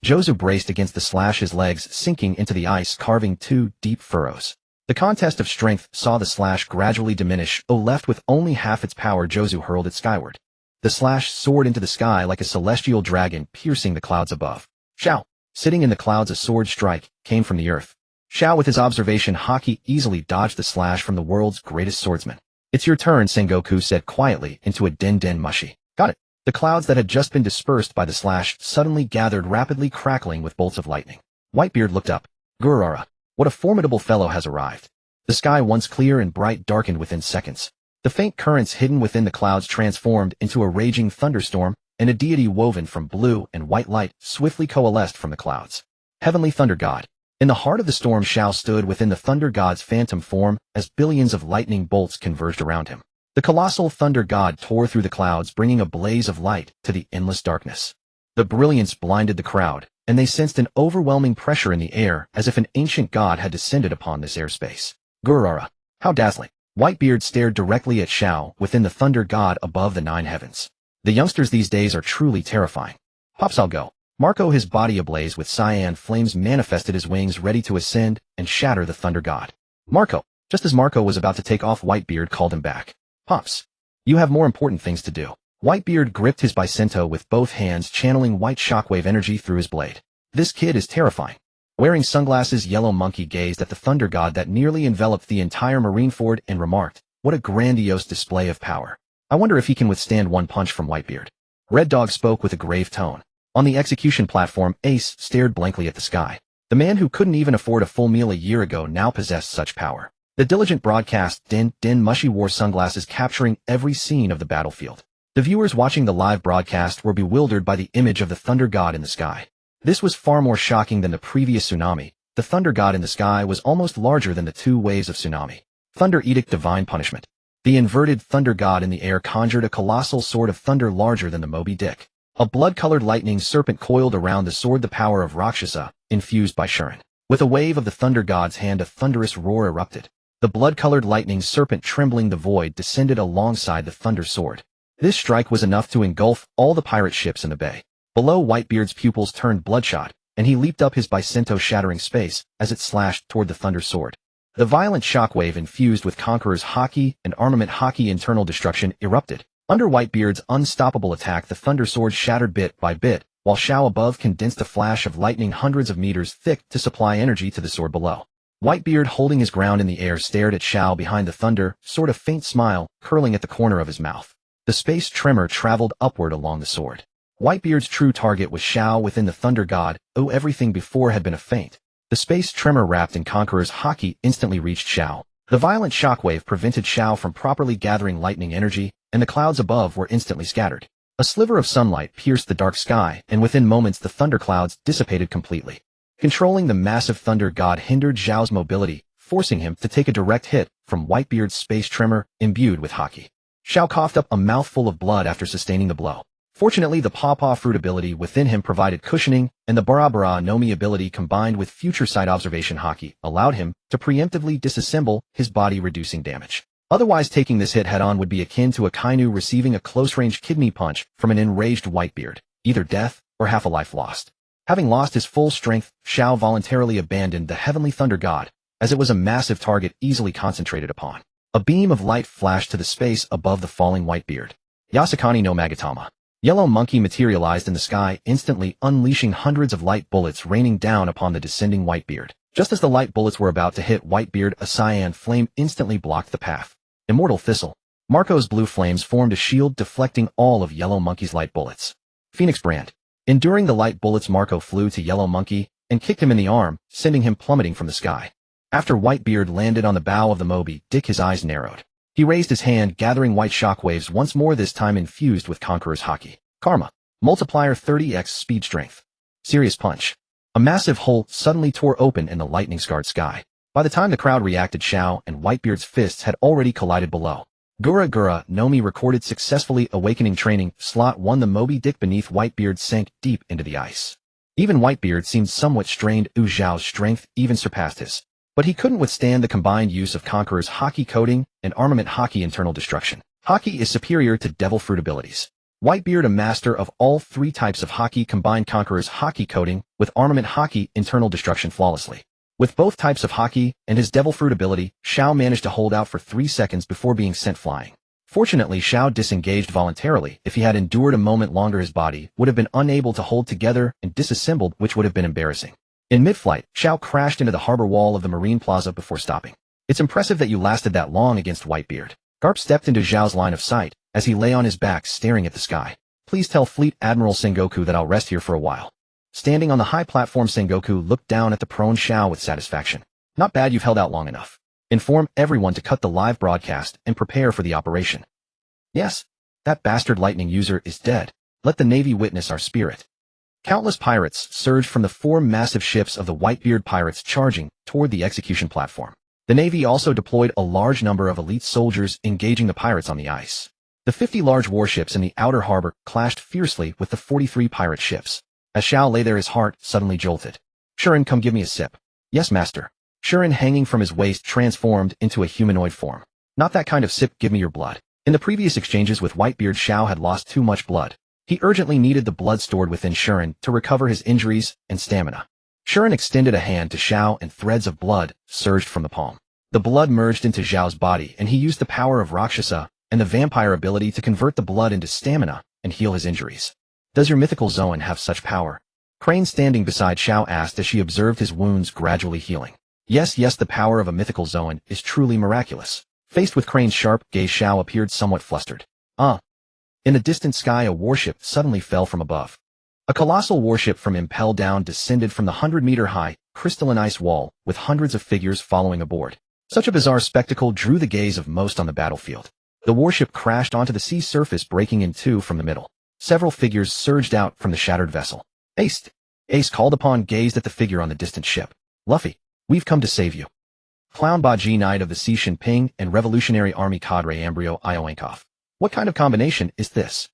Speaker 1: Jozu braced against the slash, his legs sinking into the ice, carving 2 deep furrows. The contest of strength saw the slash gradually diminish. Left with only half its power, Jozu hurled it skyward. The slash soared into the sky like a celestial dragon, piercing the clouds above. Xiao, sitting in the clouds, a sword strike came from the earth. Xiao, with his observation haki, easily dodged the slash from the world's greatest swordsman. It's your turn, Sengoku said quietly into a den mushi. Got it. The clouds that had just been dispersed by the slash suddenly gathered, rapidly crackling with bolts of lightning. Whitebeard looked up. Gura Gura, what a formidable fellow has arrived. The sky, once clear and bright, darkened within seconds. The faint currents hidden within the clouds transformed into a raging thunderstorm, and a deity woven from blue and white light swiftly coalesced from the clouds. Heavenly Thunder God. In the heart of the storm, Xiao stood within the Thunder God's phantom form as billions of lightning bolts converged around him. The colossal Thunder God tore through the clouds, bringing a blaze of light to the endless darkness. The brilliance blinded the crowd, and they sensed an overwhelming pressure in the air, as if an ancient god had descended upon this airspace. Gura Gura, how dazzling! Whitebeard stared directly at Xiao within the Thunder God above the 9 heavens. The youngsters these days are truly terrifying. Pops, I'll go. Marco, his body ablaze with cyan flames, manifested his wings, ready to ascend and shatter the Thunder God. Marco. Just as Marco was about to take off, Whitebeard called him back. Pops, you have more important things to do. Whitebeard gripped his Bicento with both hands, channeling white shockwave energy through his blade. This kid is terrifying. Wearing sunglasses, Yellow Monkey gazed at the Thunder God that nearly enveloped the entire Marineford and remarked, what a grandiose display of power. I wonder if he can withstand one punch from Whitebeard. Red Dog spoke with a grave tone. On the execution platform, Ace stared blankly at the sky. The man who couldn't even afford a full meal a year ago now possessed such power. The diligent broadcast Den Mushi wore sunglasses, capturing every scene of the battlefield. The viewers watching the live broadcast were bewildered by the image of the Thunder God in the sky. This was far more shocking than the previous tsunami. The Thunder God in the sky was almost larger than the 2 waves of tsunami. Thunder Edict, Divine Punishment. The inverted Thunder God in the air conjured a colossal sword of thunder larger than the Moby Dick. A blood-colored lightning serpent coiled around the sword, the power of Rakshasa, infused by Shuren. With a wave of the Thunder God's hand, a thunderous roar erupted. The blood-colored lightning serpent, trembling the void, descended alongside the Thunder Sword. This strike was enough to engulf all the pirate ships in the bay. Below, Whitebeard's pupils turned bloodshot, and he leaped up his Bicento, shattering space as it slashed toward the Thunder Sword. The violent shockwave, infused with Conqueror's haki and armament haki internal destruction, erupted. Under Whitebeard's unstoppable attack, the Thunder Sword shattered bit by bit, while Xiao above condensed a flash of lightning hundreds of meters thick to supply energy to the sword below. Whitebeard, holding his ground in the air, stared at Xiao behind the Thunder Sword, a faint smile curling at the corner of his mouth. The space tremor traveled upward along the sword. Whitebeard's true target was Xiao within the Thunder God. Everything before had been a feint. The space tremor wrapped in Conqueror's haki instantly reached Xiao. The violent shockwave prevented Xiao from properly gathering lightning energy, and the clouds above were instantly scattered. A sliver of sunlight pierced the dark sky, and within moments the thunderclouds dissipated completely. Controlling the massive Thunder God hindered Xiao's mobility, forcing him to take a direct hit from Whitebeard's space tremor imbued with haki. Xiao coughed up a mouthful of blood after sustaining the blow. Fortunately, the Pawpaw Fruit ability within him provided cushioning, and the Bara no Mi ability combined with future sight observation haki allowed him to preemptively disassemble his body, reducing damage. Otherwise, taking this hit head-on would be akin to a Kainu receiving a close-range kidney punch from an enraged Whitebeard, either death or half a life lost. Having lost his full strength, Xiao voluntarily abandoned the Heavenly Thunder God, as it was a massive target easily concentrated upon. A beam of light flashed to the space above the falling Whitebeard. Yasakani no Magatama. Yellow Monkey materialized in the sky, instantly unleashing hundreds of light bullets raining down upon the descending Whitebeard. Just as the light bullets were about to hit Whitebeard, a cyan flame instantly blocked the path. Immortal Thistle. Marco's blue flames formed a shield, deflecting all of Yellow Monkey's light bullets. Phoenix Brand. Enduring the light bullets, Marco flew to Yellow Monkey and kicked him in the arm, sending him plummeting from the sky. After Whitebeard landed on the bow of the Moby Dick, his eyes narrowed. He raised his hand, gathering white shockwaves once more, this time infused with Conqueror's Haki. Karma. Multiplier 30x speed strength. Serious punch. A massive hole suddenly tore open in the lightning-scarred sky. By the time the crowd reacted, Xiao and Whitebeard's fists had already collided below. Gura Gura, Nomi recorded successfully. Awakening training. Slot 1. The Moby Dick beneath Whitebeard sank deep into the ice. Even Whitebeard seemed somewhat strained. Zhao's strength even surpassed his. But he couldn't withstand the combined use of Conqueror's Haki coating and Armament Haki internal destruction. Haki is superior to Devil Fruit abilities. Whitebeard, a master of all three types of Haki, combined Conqueror's Haki coating with Armament Haki internal destruction flawlessly. With both types of Haki and his Devil Fruit ability, Xiao managed to hold out for 3 seconds before being sent flying. Fortunately, Xiao disengaged voluntarily. If he had endured a moment longer, his body would have been unable to hold together and disassembled, which would have been embarrassing. In mid-flight, Xiao crashed into the harbor wall of the marine plaza before stopping. It's impressive that you lasted that long against Whitebeard. Garp stepped into Zhao's line of sight as he lay on his back staring at the sky. Please tell Fleet Admiral Sengoku that I'll rest here for a while. Standing on the high platform, Sengoku looked down at the prone Xiao with satisfaction. Not bad, you've held out long enough. Inform everyone to cut the live broadcast and prepare for the operation. Yes, that bastard lightning user is dead. Let the Navy witness our spirit. Countless pirates surged from the 4 massive ships of the Whitebeard pirates, charging toward the execution platform. The Navy also deployed a large number of elite soldiers, engaging the pirates on the ice. The 50 large warships in the outer harbor clashed fiercely with the 43 pirate ships. As Xiao lay there, his heart suddenly jolted. Shuren, come give me a sip. Yes, master. Shuren, hanging from his waist, transformed into a humanoid form. Not that kind of sip, give me your blood. In the previous exchanges with Whitebeard, Xiao had lost too much blood. He urgently needed the blood stored within Shuren to recover his injuries and stamina. Shuren extended a hand to Xiao and threads of blood surged from the palm. The blood merged into Xiao's body, and he used the power of Rakshasa and the vampire ability to convert the blood into stamina and heal his injuries. Does your mythical Zoan have such power? Crane, standing beside Xiao, asked as she observed his wounds gradually healing. Yes, the power of a mythical Zoan is truly miraculous. Faced with Crane's sharp gaze, Xiao appeared somewhat flustered. In the distant sky, a warship suddenly fell from above. A colossal warship from Impel Down descended from the 100-meter-high crystalline ice wall, with hundreds of figures following aboard. Such a bizarre spectacle drew the gaze of most on the battlefield. The warship crashed onto the sea surface, breaking in two from the middle. Several figures surged out from the shattered vessel. Ace called upon, gazed at the figure on the distant ship. Luffy, we've come to save you. Clown Baji, Knight of the Sea Shinping, and Revolutionary Army Cadre Ambrio Ioankov. What kind of combination is this?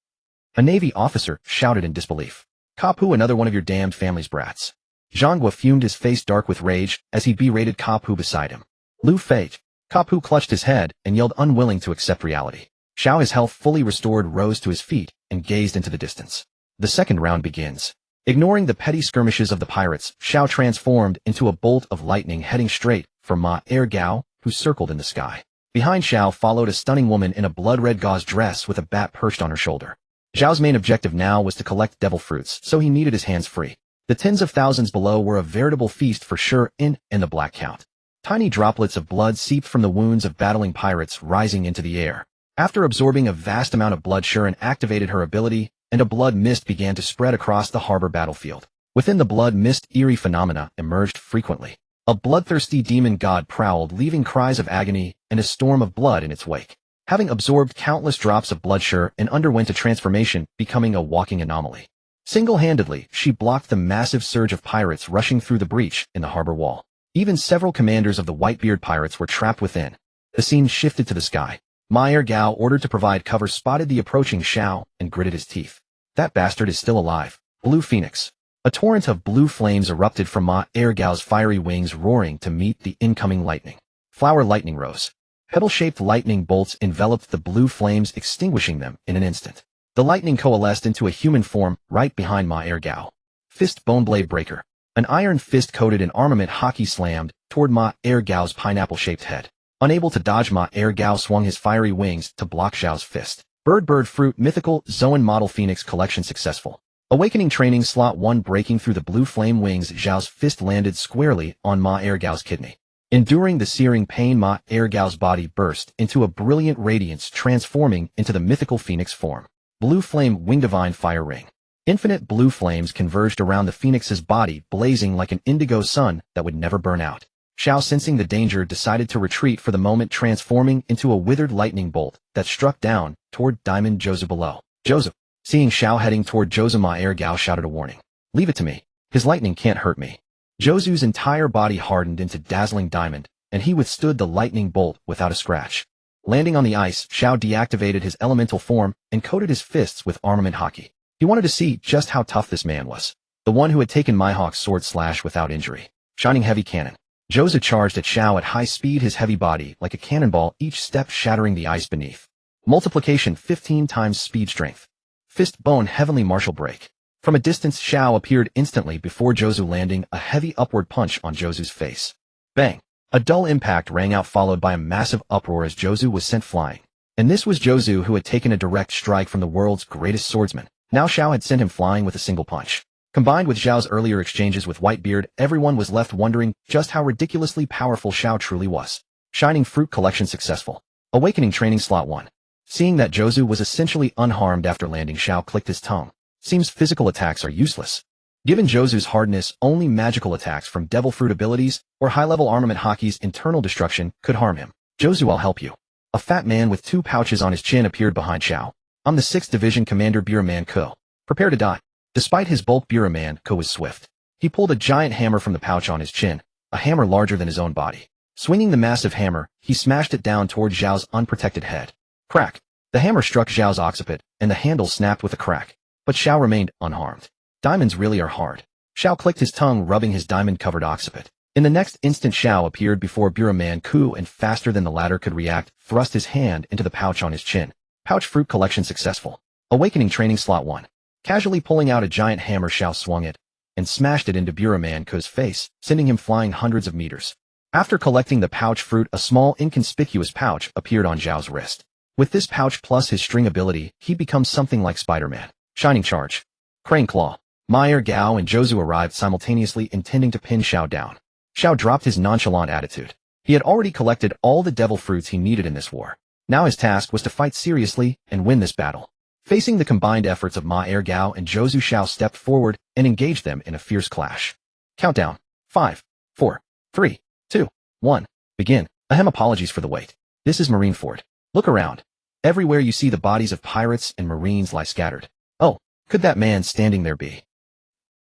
Speaker 1: A Navy officer shouted in disbelief. Kapu, another one of your damned family's brats. Zhanghua fumed, his face dark with rage, as he berated Kapu beside him. Lu Fei. Kapu clutched his head and yelled, unwilling to accept reality. Xiao, his health fully restored, rose to his feet and gazed into the distance. The second round begins. Ignoring the petty skirmishes of the pirates, Xiao transformed into a bolt of lightning, heading straight for Ma Gao, who circled in the sky. Behind Xiao followed a stunning woman in a blood-red gauze dress with a bat perched on her shoulder. Xiao's main objective now was to collect devil fruits, so he needed his hands free. The tens of thousands below were a veritable feast for sure, in the Black Count. Tiny droplets of blood seeped from the wounds of battling pirates, rising into the air. After absorbing a vast amount of blood, Shuren activated her ability, and a blood mist began to spread across the harbor battlefield. Within the blood mist, eerie phenomena emerged frequently. A bloodthirsty demon god prowled, leaving cries of agony and a storm of blood in its wake. Having absorbed countless drops of blood, Shuren underwent a transformation, becoming a walking anomaly. Single-handedly, she blocked the massive surge of pirates rushing through the breach in the harbor wall. Even several commanders of the Whitebeard pirates were trapped within. The scene shifted to the sky. Ma Gao, ordered to provide cover, spotted the approaching Xiao and gritted his teeth. That bastard is still alive. Blue Phoenix. A torrent of blue flames erupted from Ma Gao's fiery wings, roaring to meet the incoming lightning. Flower lightning rose. Petal-shaped lightning bolts enveloped the blue flames, extinguishing them in an instant. The lightning coalesced into a human form right behind Ma Gao. Fist Boneblade Breaker. An iron fist coated in armament Haki slammed toward Ma Gao's pineapple-shaped head. Unable to dodge, Ma Gao swung his fiery wings to block Xiao's fist. Bird Fruit Mythical Zoan Model Phoenix Collection successful. Awakening training slot 1, breaking through the blue flame wings, Xiao's fist landed squarely on Ma Gao's kidney. Enduring the searing pain, Ma Gao's body burst into a brilliant radiance, transforming into the mythical phoenix form. Blue Flame Wing Divine Fire Ring. Infinite blue flames converged around the phoenix's body, blazing like an indigo sun that would never burn out. Xiao, sensing the danger, decided to retreat for the moment, transforming into a withered lightning bolt that struck down toward Diamond Jozu below. Jozu. Seeing Xiao heading toward Jozu, Ma Er Gao shouted a warning. Leave it to me. His lightning can't hurt me. Jozu's entire body hardened into dazzling diamond, and he withstood the lightning bolt without a scratch. Landing on the ice, Xiao deactivated his elemental form and coated his fists with armament hockey. He wanted to see just how tough this man was. The one who had taken Mihawk's sword slash without injury. Shining heavy cannon. Jozu charged at Xiao at high speed, his heavy body like a cannonball, each step shattering the ice beneath. Multiplication 15 times speed strength. Fist bone heavenly martial break. From a distance, Xiao appeared instantly before Jozu, landing a heavy upward punch on Jozu's face. Bang! A dull impact rang out, followed by a massive uproar as Jozu was sent flying. And this was Jozu, who had taken a direct strike from the world's greatest swordsman. Now Xiao had sent him flying with a single punch. Combined with Xiao's earlier exchanges with Whitebeard, everyone was left wondering just how ridiculously powerful Xiao truly was. Shining Fruit Collection successful. Awakening Training Slot 1. Seeing that Jozu was essentially unharmed after landing, Xiao clicked his tongue. Seems physical attacks are useless. Given Jozu's hardness, only magical attacks from Devil Fruit abilities or high-level armament hockey's internal destruction could harm him. Jozu, I'll help you. A fat man with 2 pouches on his chin appeared behind Xiao. I'm the 6th Division Commander Buraman Ko. Prepare to die. Despite his bulk, Buraman Ko was swift. He pulled a giant hammer from the pouch on his chin, a hammer larger than his own body. Swinging the massive hammer, he smashed it down toward Xiao's unprotected head. Crack! The hammer struck Xiao's occiput, and the handle snapped with a crack. But Xiao remained unharmed. Diamonds really are hard. Xiao clicked his tongue, rubbing his diamond-covered occiput. In the next instant, Xiao appeared before Buraman Ko, and faster than the latter could react, thrust his hand into the pouch on his chin. Pouch Fruit Collection successful. Awakening Training Slot 1. Casually pulling out a giant hammer, Xiao swung it and smashed it into Buraman Ko's face, sending him flying hundreds of meters. After collecting the pouch fruit, a small inconspicuous pouch appeared on Xiao's wrist. With this pouch plus his string ability, he becomes something like Spider-Man. Shining Charge. Crane Claw. Ma Er Gao and Jozu arrived simultaneously, intending to pin Xiao down. Xiao dropped his nonchalant attitude. He had already collected all the devil fruits he needed in this war. Now his task was to fight seriously and win this battle. Facing the combined efforts of Ma Er Gao and Jozu, Xiao stepped forward and engaged them in a fierce clash. Countdown. 5, 4, 3, 2, 1. Begin. Ahem, apologies for the wait. This is Marineford. Look around. Everywhere you see the bodies of pirates and marines lie scattered. Oh, could that man standing there be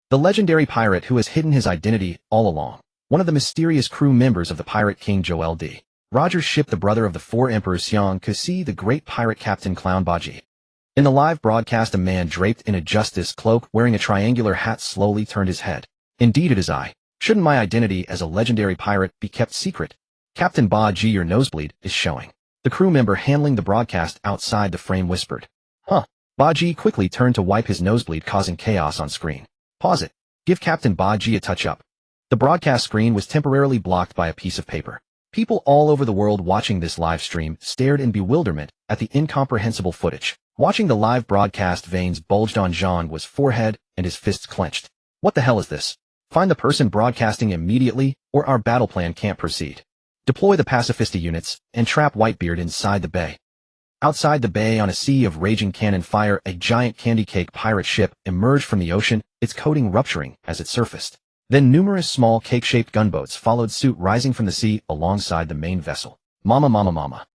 Speaker 1: the legendary pirate who has hidden his identity all along? One of the mysterious crew members of the Pirate King Joel D. Rogers' ship, the brother of the 4 emperors Xiang Kasi, the great pirate captain Clown Baji. In the live broadcast, a man draped in a justice cloak wearing a triangular hat slowly turned his head. Indeed it is I. Shouldn't my identity as a legendary pirate be kept secret? Captain Baji, your nosebleed is showing. The crew member handling the broadcast outside the frame whispered. Huh. Baji quickly turned to wipe his nosebleed, causing chaos on screen. Pause it. Give Captain Baji a touch-up. The broadcast screen was temporarily blocked by a piece of paper. People all over the world watching this live stream stared in bewilderment at the incomprehensible footage. Watching the live broadcast, veins bulged on Jean-W's forehead and his fists clenched. What the hell is this? Find the person broadcasting immediately, or our battle plan can't proceed. Deploy the pacifista units and trap Whitebeard inside the bay. Outside the bay, on a sea of raging cannon fire, a giant candy cake pirate ship emerged from the ocean, its coating rupturing as it surfaced. Then numerous small cake-shaped gunboats followed suit, rising from the sea alongside the main vessel. Mama mama mama.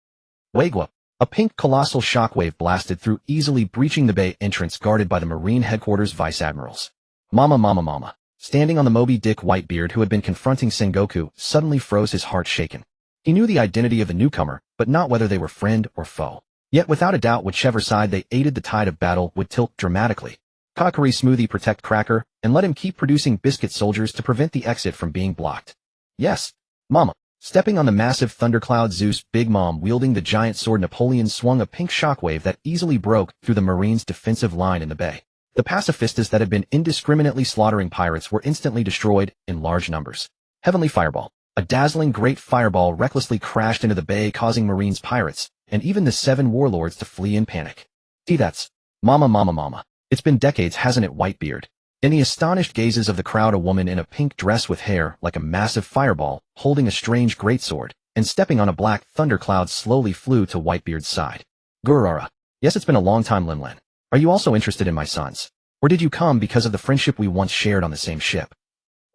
Speaker 1: Wagwa. A pink colossal shockwave blasted through, easily breaching the bay entrance guarded by the Marine Headquarters Vice Admirals. Mama mama mama. Standing on the Moby Dick, Whitebeard, who had been confronting Sengoku, suddenly froze, his heart shaken. He knew the identity of the newcomer, but not whether they were friend or foe. Yet without a doubt, whichever side they aided, the tide of battle would tilt dramatically. Kakari Smoothie, protect Cracker, and let him keep producing biscuit soldiers to prevent the exit from being blocked. Yes, Mama. Stepping on the massive thundercloud, Zeus, Big Mom, wielding the giant sword Napoleon, swung a pink shockwave that easily broke through the Marines' defensive line in the bay. The pacifistas that had been indiscriminately slaughtering pirates were instantly destroyed in large numbers. Heavenly Fireball. A dazzling great fireball recklessly crashed into the bay, causing Marines, pirates, and even the 7 warlords to flee in panic. That's Mama mama mama. It's been decades, hasn't it, Whitebeard? In the astonished gazes of the crowd, a woman in a pink dress with hair like a massive fireball, holding a strange greatsword, and stepping on a black thundercloud, slowly flew to Whitebeard's side. Gura Gura. Yes, it's been a long time, Linlin. Are you also interested in my sons? Or did you come because of the friendship we once shared on the same ship?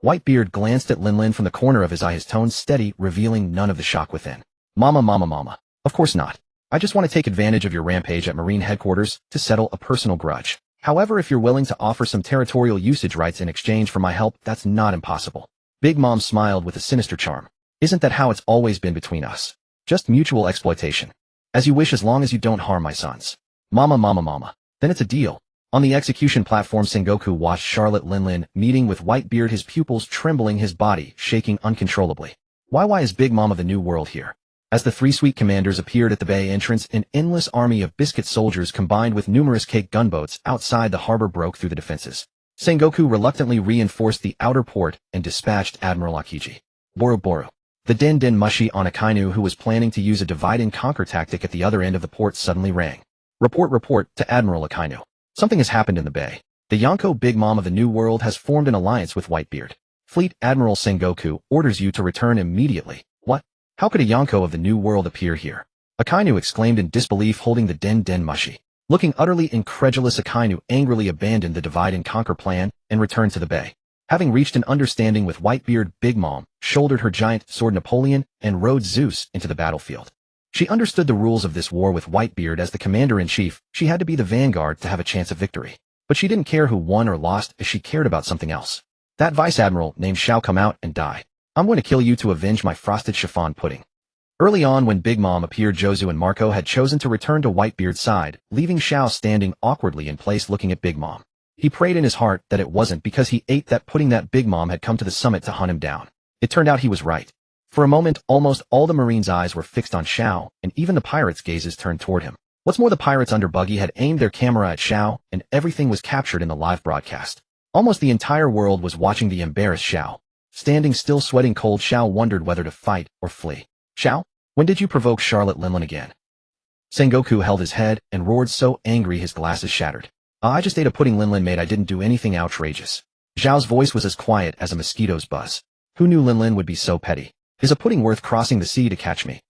Speaker 1: Whitebeard glanced at Linlin from the corner of his eye, his tone steady, revealing none of the shock within. Mama. Of course not. I just want to take advantage of your rampage at Marine headquarters to settle a personal grudge. However, if you're willing to offer some territorial usage rights in exchange for my help, that's not impossible. Big Mom smiled with a sinister charm. Isn't that how it's always been between us? Just mutual exploitation. As you wish, as long as you don't harm my sons. Mama. Then it's a deal. On the execution platform, Sengoku watched Charlotte Linlin meeting with Whitebeard, his pupils trembling, his body shaking uncontrollably. Why is Big Mom of the New World here? As the three sweet commanders appeared at the bay entrance, an endless army of biscuit soldiers combined with numerous cake gunboats outside the harbor broke through the defenses. Sengoku reluctantly reinforced the outer port and dispatched Admiral Akiji. Boro. The Den Mushi on Akainu, who was planning to use a divide-and-conquer tactic at the other end of the port, suddenly rang. Report to Admiral Akainu. Something has happened in the bay. The Yonko Big Mom of the New World has formed an alliance with Whitebeard. Fleet Admiral Sengoku orders you to return immediately. What? How could a Yonko of the New World appear here? Akainu exclaimed in disbelief, holding the Den Mushi. Looking utterly incredulous, Akainu angrily abandoned the divide-and-conquer plan and returned to the bay. Having reached an understanding with Whitebeard, Big Mom shouldered her giant sword Napoleon and rode Zeus into the battlefield. She understood the rules of this war. With Whitebeard as the commander-in-chief, she had to be the vanguard to have a chance of victory. But she didn't care who won or lost, as she cared about something else. That vice-admiral named Shao, come out and die. I'm going to kill you to avenge my frosted chiffon pudding. Early on, when Big Mom appeared, Jozu and Marco had chosen to return to Whitebeard's side, leaving Shao standing awkwardly in place looking at Big Mom. He prayed in his heart that it wasn't because he ate that pudding that Big Mom had come to the summit to hunt him down. It turned out he was right. For a moment, almost all the Marines' eyes were fixed on Shao, and even the pirates' gazes turned toward him. What's more, the pirates under Buggy had aimed their camera at Shao, and everything was captured in the live broadcast. Almost the entire world was watching the embarrassed Shao. Standing still, sweating cold, Shao wondered whether to fight or flee. Shao, when did you provoke Charlotte Linlin again? Sengoku held his head and roared so angry his glasses shattered. I just ate a pudding Linlin made. I didn't do anything outrageous. Zhao's voice was as quiet as a mosquito's buzz. Who knew Linlin would be so petty? Is a pudding worth crossing the sea to catch me?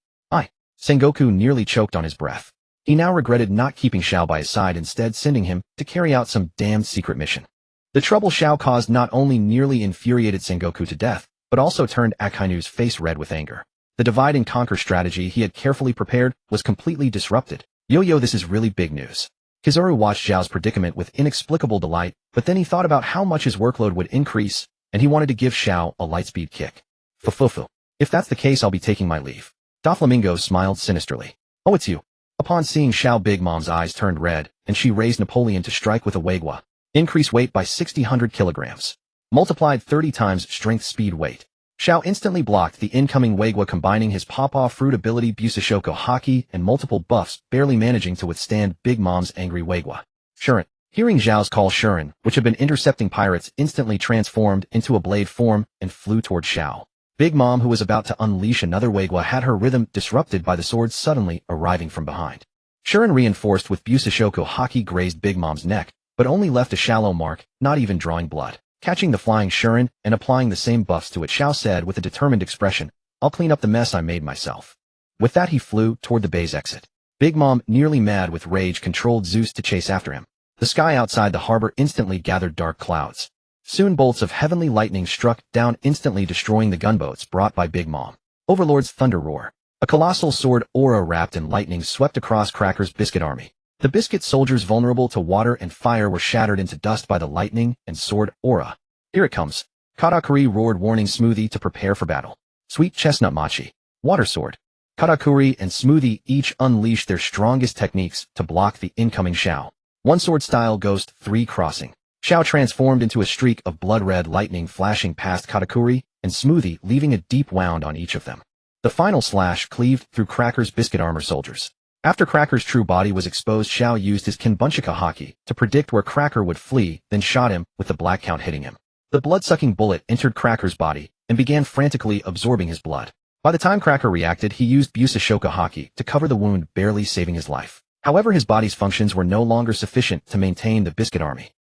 Speaker 1: Sengoku nearly choked on his breath. He now regretted not keeping Shao by his side, instead sending him to carry out some damned secret mission. The trouble Shao caused not only nearly infuriated Sengoku to death, but also turned Akainu's face red with anger. The divide-and-conquer strategy he had carefully prepared was completely disrupted. Yo, this is really big news. Kizaru watched Zhao's predicament with inexplicable delight, but then he thought about how much his workload would increase, and he wanted to give Shao a lightspeed kick. Fufufu. If that's the case, I'll be taking my leave. Doflamingo smiled sinisterly. Oh, it's you. Upon seeing Shao, Big Mom's eyes turned red, and she raised Napoleon to strike with a Wagwa. Increase weight by 60 kilograms. Multiplied 30 times strength speed weight. Shao instantly blocked the incoming Wagwa, combining his pawpaw fruit ability Busashoko Haki and multiple buffs, barely managing to withstand Big Mom's angry Wagwa. Shuren. Hearing Zhao's call, Shuren, which had been intercepting pirates, instantly transformed into a blade form and flew toward Shao. Big Mom, who was about to unleash another Wagwa, had her rhythm disrupted by the sword suddenly arriving from behind. Shuren, reinforced with Busashoko Haki, grazed Big Mom's neck, but only left a shallow mark, not even drawing blood. Catching the flying Shuren and applying the same buffs to it, Shao said with a determined expression, I'll clean up the mess I made myself. With that, he flew toward the bay's exit. Big Mom, nearly mad with rage, controlled Zeus to chase after him. The sky outside the harbor instantly gathered dark clouds. Soon bolts of heavenly lightning struck down, instantly destroying the gunboats brought by Big Mom. Overlord's thunder roar. A colossal sword aura wrapped in lightning swept across Cracker's biscuit army. The biscuit soldiers, vulnerable to water and fire, were shattered into dust by the lightning and sword aura. Here it comes. Katakuri roared, warning Smoothie to prepare for battle. Sweet Chestnut Machi. Water sword. Katakuri and Smoothie each unleashed their strongest techniques to block the incoming Shao. One sword style ghost, 3 crossing. Shao transformed into a streak of blood-red lightning flashing past Katakuri and Smoothie, leaving a deep wound on each of them. The final slash cleaved through Cracker's biscuit armor soldiers. After Cracker's true body was exposed, Shao used his Kinbunchika Haki to predict where Cracker would flee, then shot him with the black count, hitting him. The blood-sucking bullet entered Cracker's body and began frantically absorbing his blood. By the time Cracker reacted, he used Busashoka Haki to cover the wound, barely saving his life. However, his body's functions were no longer sufficient to maintain the biscuit army.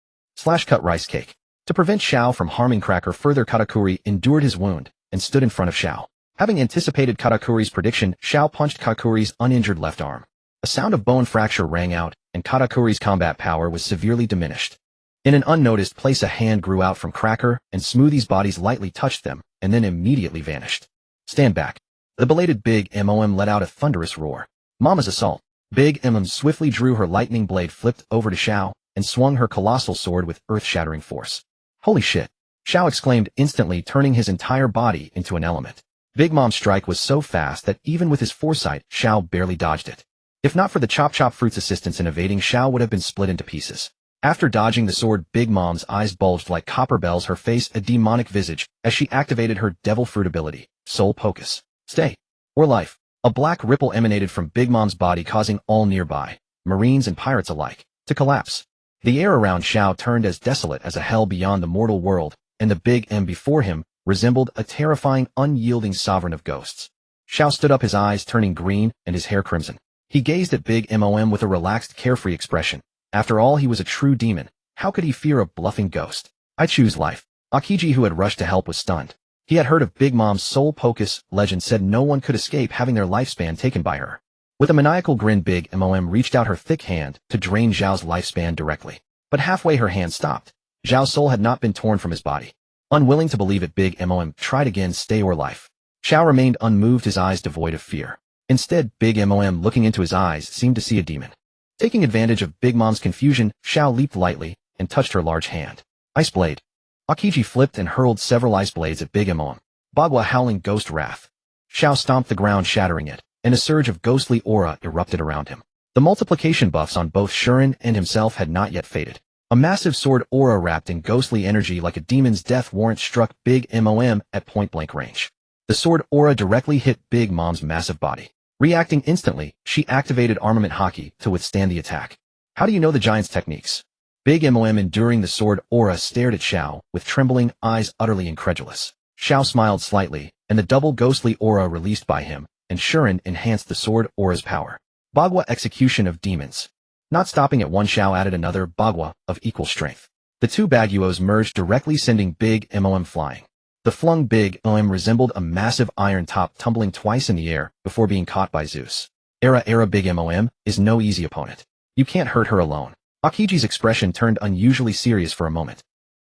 Speaker 1: Cut rice cake. To prevent Shao from harming Cracker further, Katakuri endured his wound and stood in front of Shao. Having anticipated Katakuri's prediction, Shao punched Katakuri's uninjured left arm. A sound of bone fracture rang out, and Katakuri's combat power was severely diminished. In an unnoticed place a hand grew out from Cracker, and Smoothie's bodies lightly touched them, and then immediately vanished. Stand back. The belated Big Mom let out a thunderous roar. Mama's assault. Big Mom swiftly drew her lightning blade flipped over to Xiao, and swung her colossal sword with earth-shattering force. Holy shit! Xiao exclaimed instantly, turning his entire body into an element. Big Mom's strike was so fast that even with his foresight, Xiao barely dodged it. If not for the Chop Chop Fruit's assistance in evading, Xiao would have been split into pieces. After dodging the sword, Big Mom's eyes bulged like copper bells, her face a demonic visage, as she activated her Devil Fruit ability, Soul Pocus. Stay. Or life. A black ripple emanated from Big Mom's body, causing all nearby, Marines and pirates alike, to collapse. The air around Xiao turned as desolate as a hell beyond the mortal world, and the Big M before him resembled a terrifying, unyielding sovereign of ghosts. Xiao stood up, his eyes turning green and his hair crimson. He gazed at Big Mom with a relaxed, carefree expression. After all, he was a true demon. How could he fear a bluffing ghost? I choose life. Akiji, who had rushed to help, was stunned. He had heard of Big Mom's Soul Pocus. Legend said no one could escape having their lifespan taken by her. With a maniacal grin, Big Mom reached out her thick hand to drain Zhao's lifespan directly. But halfway her hand stopped. Zhao's soul had not been torn from his body. Unwilling to believe it, Big Mom tried again. Stay or life. Xiao remained unmoved, his eyes devoid of fear. Instead, Big Mom, looking into his eyes, seemed to see a demon. Taking advantage of Big Mom's confusion, Xiao leaped lightly and touched her large hand. Ice Blade. Akiji flipped and hurled several ice blades at Big Mom. Bagua howling ghost wrath. Xiao stomped the ground, shattering it, and a surge of ghostly aura erupted around him. The multiplication buffs on both Shuren and himself had not yet faded. A massive sword aura wrapped in ghostly energy like a demon's death warrant struck Big Mom at point-blank range. The sword aura directly hit Big Mom's massive body. Reacting instantly, she activated armament Haki to withstand the attack. How do you know the giant's techniques? Big Mom, enduring the sword aura, stared at Xiao with trembling eyes, utterly incredulous. Xiao smiled slightly, and the double ghostly aura released by him and Shuren enhanced the sword aura's power. Bagua execution of demons. Not stopping at one, Xiao added another Bagua of equal strength. The two Baguos merged directly, sending Big Mom flying. The flung Big Mom resembled a massive iron top tumbling twice in the air before being caught by Zeus. Era Big Mom is no easy opponent. You can't hurt her alone. Akiji's expression turned unusually serious for a moment.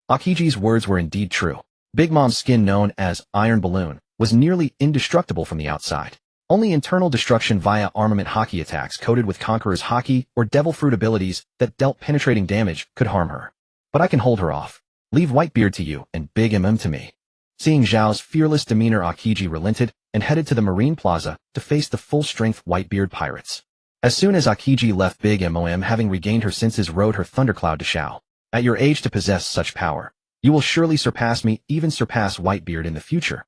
Speaker 1: Akiji's words were indeed true. Big Mom's skin, known as Iron Balloon, was nearly indestructible from the outside. Only internal destruction via armament Haki attacks coated with Conqueror's Haki or Devil Fruit abilities that dealt penetrating damage could harm her. But I can hold her off. Leave Whitebeard to you and Big Mom to me. Seeing Zhao's fearless demeanor, Akiji relented and headed to the Marine Plaza to face the full-strength Whitebeard pirates. As soon as Akiji left, Big Mom, having regained her senses, rode her thundercloud to Xiao. At your age to possess such power, you will surely surpass me, even surpass Whitebeard in the future.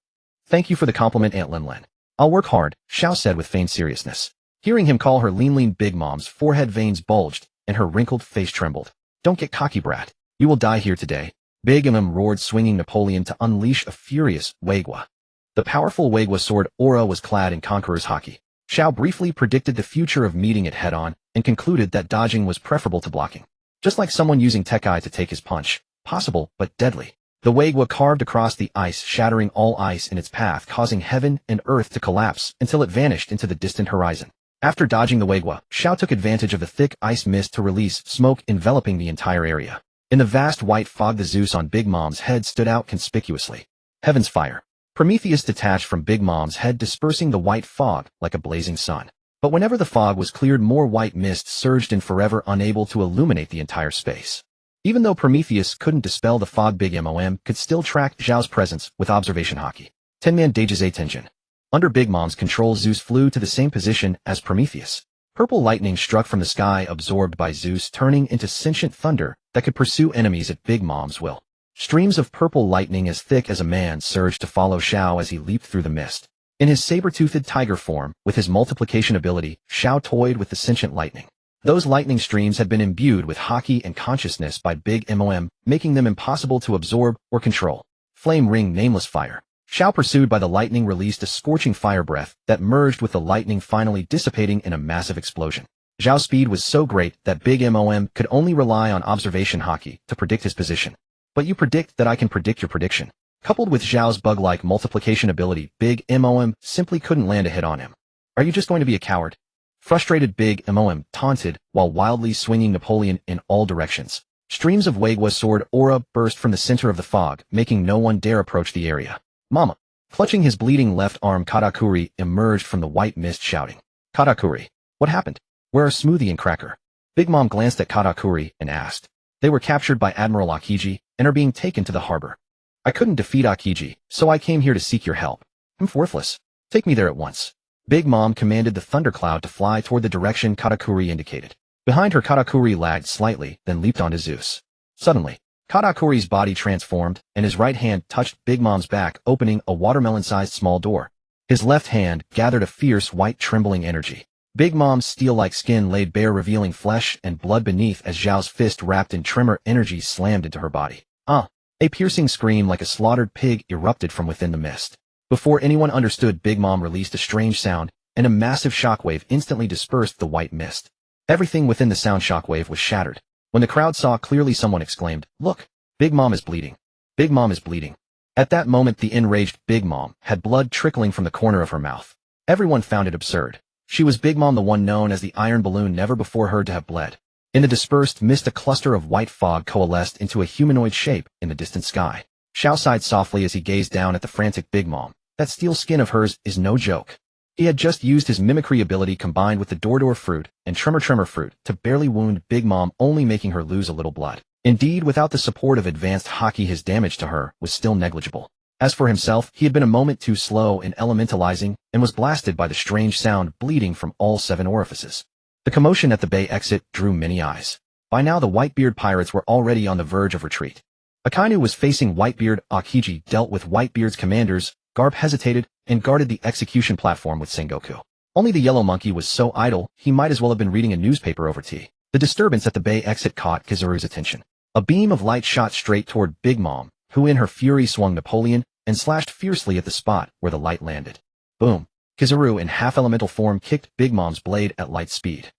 Speaker 1: Thank you for the compliment, Aunt Lin. I'll work hard, Xiao said with feigned seriousness. Hearing him call her lean, Big Mom's forehead veins bulged and her wrinkled face trembled. Don't get cocky, brat. You will die here today. Big Mom roared, swinging Napoleon to unleash a furious Waigwa. The powerful Waigwa sword aura was clad in Conqueror's Haki. Xiao briefly predicted the future of meeting it head-on and concluded that dodging was preferable to blocking. Just like someone using Tekai to take his punch. Possible, but deadly. The Waigwa carved across the ice, shattering all ice in its path, causing heaven and earth to collapse until it vanished into the distant horizon. After dodging the Waigwa, Xiao took advantage of the thick ice mist to release smoke enveloping the entire area. In the vast white fog, the Zeus on Big Mom's head stood out conspicuously. Heaven's fire. Prometheus detached from Big Mom's head, dispersing the white fog like a blazing sun. But whenever the fog was cleared, more white mist surged in, forever unable to illuminate the entire space. Even though Prometheus couldn't dispel the fog, Big Mom could still track Zhao's presence with observation Haki. Tenman Daijise Tenjin. Under Big Mom's control, Zeus flew to the same position as Prometheus. Purple lightning struck from the sky, absorbed by Zeus, turning into sentient thunder that could pursue enemies at Big Mom's will. Streams of purple lightning as thick as a man surged to follow Xiao as he leaped through the mist. In his saber-toothed tiger form, with his multiplication ability, Xiao toyed with the sentient lightning. Those lightning streams had been imbued with Haki and consciousness by Big Mom, making them impossible to absorb or control. Flame Ring, Nameless Fire. Xiao, pursued by the lightning, released a scorching fire breath that merged with the lightning, finally dissipating in a massive explosion. Zhao's speed was so great that Big Mom could only rely on observation Haki to predict his position. But you predict that I can predict your prediction. Coupled with Zhao's bug-like multiplication ability, Big Mom simply couldn't land a hit on him. Are you just going to be a coward? Frustrated, Big Mom taunted while wildly swinging Napoleon in all directions. Streams of Wagwa sword aura burst from the center of the fog, making no one dare approach the area. Mama! Clutching his bleeding left arm, Katakuri emerged from the white mist shouting. Katakuri, what happened? Where are Smoothie and Cracker? Big Mom glanced at Katakuri and asked. They were captured by Admiral Akiji and are being taken to the harbor. I couldn't defeat Akiji, so I came here to seek your help. I'm worthless. Take me there at once. Big Mom commanded the thundercloud to fly toward the direction Katakuri indicated. Behind her, Katakuri lagged slightly, then leaped onto Zeus. Suddenly, Katakuri's body transformed, and his right hand touched Big Mom's back, opening a watermelon-sized small door. His left hand gathered a fierce white trembling energy. Big Mom's steel-like skin laid bare, revealing flesh and blood beneath as Zhao's fist wrapped in tremor energy slammed into her body. A piercing scream like a slaughtered pig erupted from within the mist. Before anyone understood, Big Mom released a strange sound, and a massive shockwave instantly dispersed the white mist. Everything within the sound shockwave was shattered. When the crowd saw clearly, someone exclaimed, "Look! Big Mom is bleeding! Big Mom is bleeding!" At that moment, the enraged Big Mom had blood trickling from the corner of her mouth. Everyone found it absurd. She was Big Mom, the one known as the Iron Balloon, never before heard to have bled. In the dispersed mist, a cluster of white fog coalesced into a humanoid shape in the distant sky. Zhao sighed softly as he gazed down at the frantic Big Mom. That steel skin of hers is no joke. He had just used his mimicry ability combined with the Dor fruit and Tremor fruit to barely wound Big Mom, only making her lose a little blood. Indeed, without the support of advanced Haki, his damage to her was still negligible. As for himself, he had been a moment too slow in elementalizing and was blasted by the strange sound bleeding from all 7 orifices. The commotion at the bay exit drew many eyes. By now, the Whitebeard pirates were already on the verge of retreat. Akainu was facing Whitebeard. Akiji dealt with Whitebeard's commanders. Garp hesitated and guarded the execution platform with Sengoku. Only the yellow monkey was so idle, he might as well have been reading a newspaper over tea. The disturbance at the bay exit caught Kizaru's attention. A beam of light shot straight toward Big Mom, who in her fury swung Napoleon and slashed fiercely at the spot where the light landed. Boom! Kizaru in half-elemental form kicked Big Mom's blade at light speed.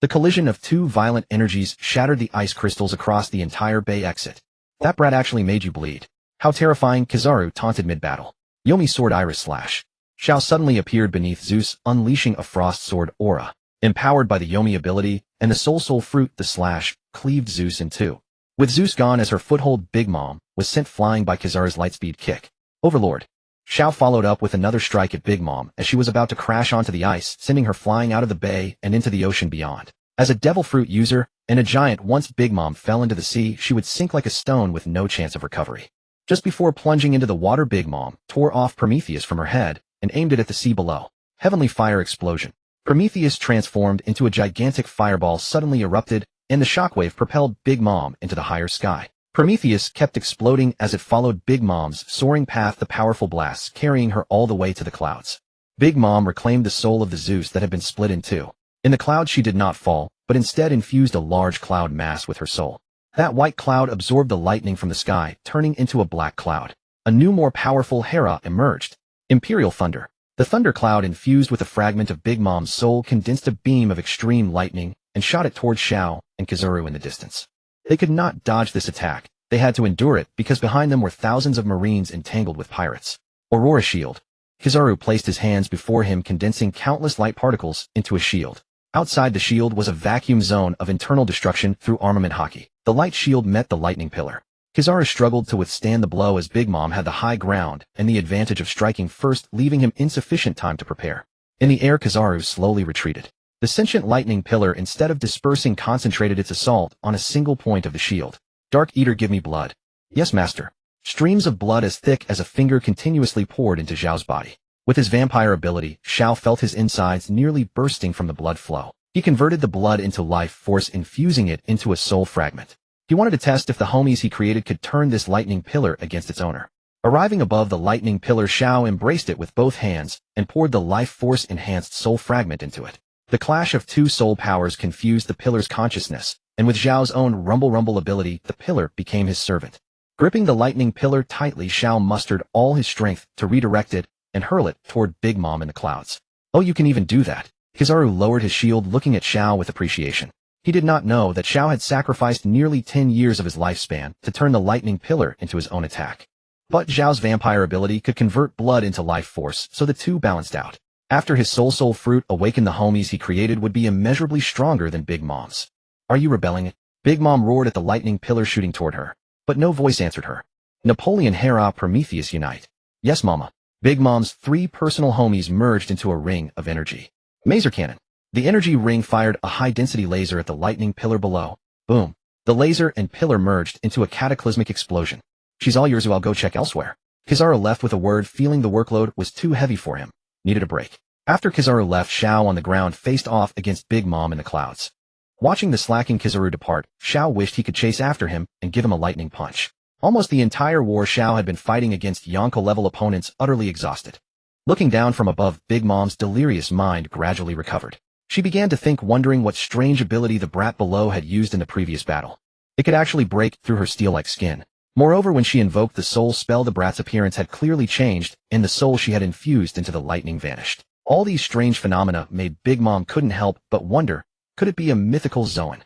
Speaker 1: The collision of 2 violent energies shattered the ice crystals across the entire bay exit. That brat actually made you bleed. How terrifying, Kizaru taunted mid-battle. Yomi sword iris slash. Zhao suddenly appeared beneath Zeus, unleashing a frost sword aura. Empowered by the Yomi ability and the soul fruit, the slash cleaved Zeus in 2. With Zeus gone as her foothold, Big Mom was sent flying by Kizaru's lightspeed kick. Overlord. Zhao followed up with another strike at Big Mom as she was about to crash onto the ice, sending her flying out of the bay and into the ocean beyond. As a devil fruit user and a giant, once Big Mom fell into the sea, she would sink like a stone with no chance of recovery. Just before plunging into the water, Big Mom tore off Prometheus from her head and aimed it at the sea below. Heavenly fire explosion. Prometheus transformed into a gigantic fireball, suddenly erupted, and the shockwave propelled Big Mom into the higher sky. Prometheus kept exploding as it followed Big Mom's soaring path, the powerful blasts carrying her all the way to the clouds. Big Mom reclaimed the soul of the Zeus that had been split in 2. In the cloud, she did not fall, but instead infused a large cloud mass with her soul. That white cloud absorbed the lightning from the sky, turning into a black cloud. A new, more powerful Hera emerged. Imperial Thunder. The thunder cloud, infused with a fragment of Big Mom's soul, condensed a beam of extreme lightning and shot it towards Zhao and Kizaru in the distance. They could not dodge this attack. They had to endure it because behind them were thousands of Marines entangled with pirates. Aurora Shield. Kizaru placed his hands before him, condensing countless light particles into a shield. Outside the shield was a vacuum zone of internal destruction through armament Haki. The light shield met the lightning pillar. Kizaru struggled to withstand the blow as Big Mom had the high ground and the advantage of striking first, leaving him insufficient time to prepare. In the air, Kizaru slowly retreated. The sentient lightning pillar, instead of dispersing, concentrated its assault on a single point of the shield. Dark Eater, give me blood. Yes, master. Streams of blood as thick as a finger continuously poured into Zhao's body. With his vampire ability, Zhao felt his insides nearly bursting from the blood flow. He converted the blood into life force, infusing it into a soul fragment. He wanted to test if the homies he created could turn this lightning pillar against its owner. Arriving above the lightning pillar, Zhao embraced it with both hands and poured the life force enhanced soul fragment into it. The clash of 2 soul powers confused the pillar's consciousness, and with Zhao's own rumble ability, the pillar became his servant. Gripping the lightning pillar tightly, Zhao mustered all his strength to redirect it and hurl it toward Big Mom in the clouds. Oh, you can even do that. Kizaru lowered his shield, looking at Zhao with appreciation. He did not know that Zhao had sacrificed nearly 10 years of his lifespan to turn the lightning pillar into his own attack. But Zhao's vampire ability could convert blood into life force, so the 2 balanced out. After his soul fruit awakened, the homies he created would be immeasurably stronger than Big Mom's. Are you rebelling? Big Mom roared at the lightning pillar shooting toward her, but no voice answered her. Napoleon, Hera, Prometheus unite. Yes, Mama. Big Mom's 3 personal homies merged into a ring of energy. Maser cannon. The energy ring fired a high-density laser at the lightning pillar below. Boom. The laser and pillar merged into a cataclysmic explosion. She's all yours, so I'll go check elsewhere. Kizaru left with a word, feeling the workload was too heavy for him. Needed a break. After Kizaru left, Xiao on the ground faced off against Big Mom in the clouds. Watching the slacking Kizaru depart, Xiao wished he could chase after him and give him a lightning punch. Almost the entire war Xiao had been fighting against Yonko-level opponents, utterly exhausted. Looking down from above, Big Mom's delirious mind gradually recovered. She began to think, wondering what strange ability the brat below had used in the previous battle. It could actually break through her steel-like skin. Moreover, when she invoked the soul spell, the brat's appearance had clearly changed, and the soul she had infused into the lightning vanished. All these strange phenomena made Big Mom couldn't help but wonder, could it be a mythical Zoan?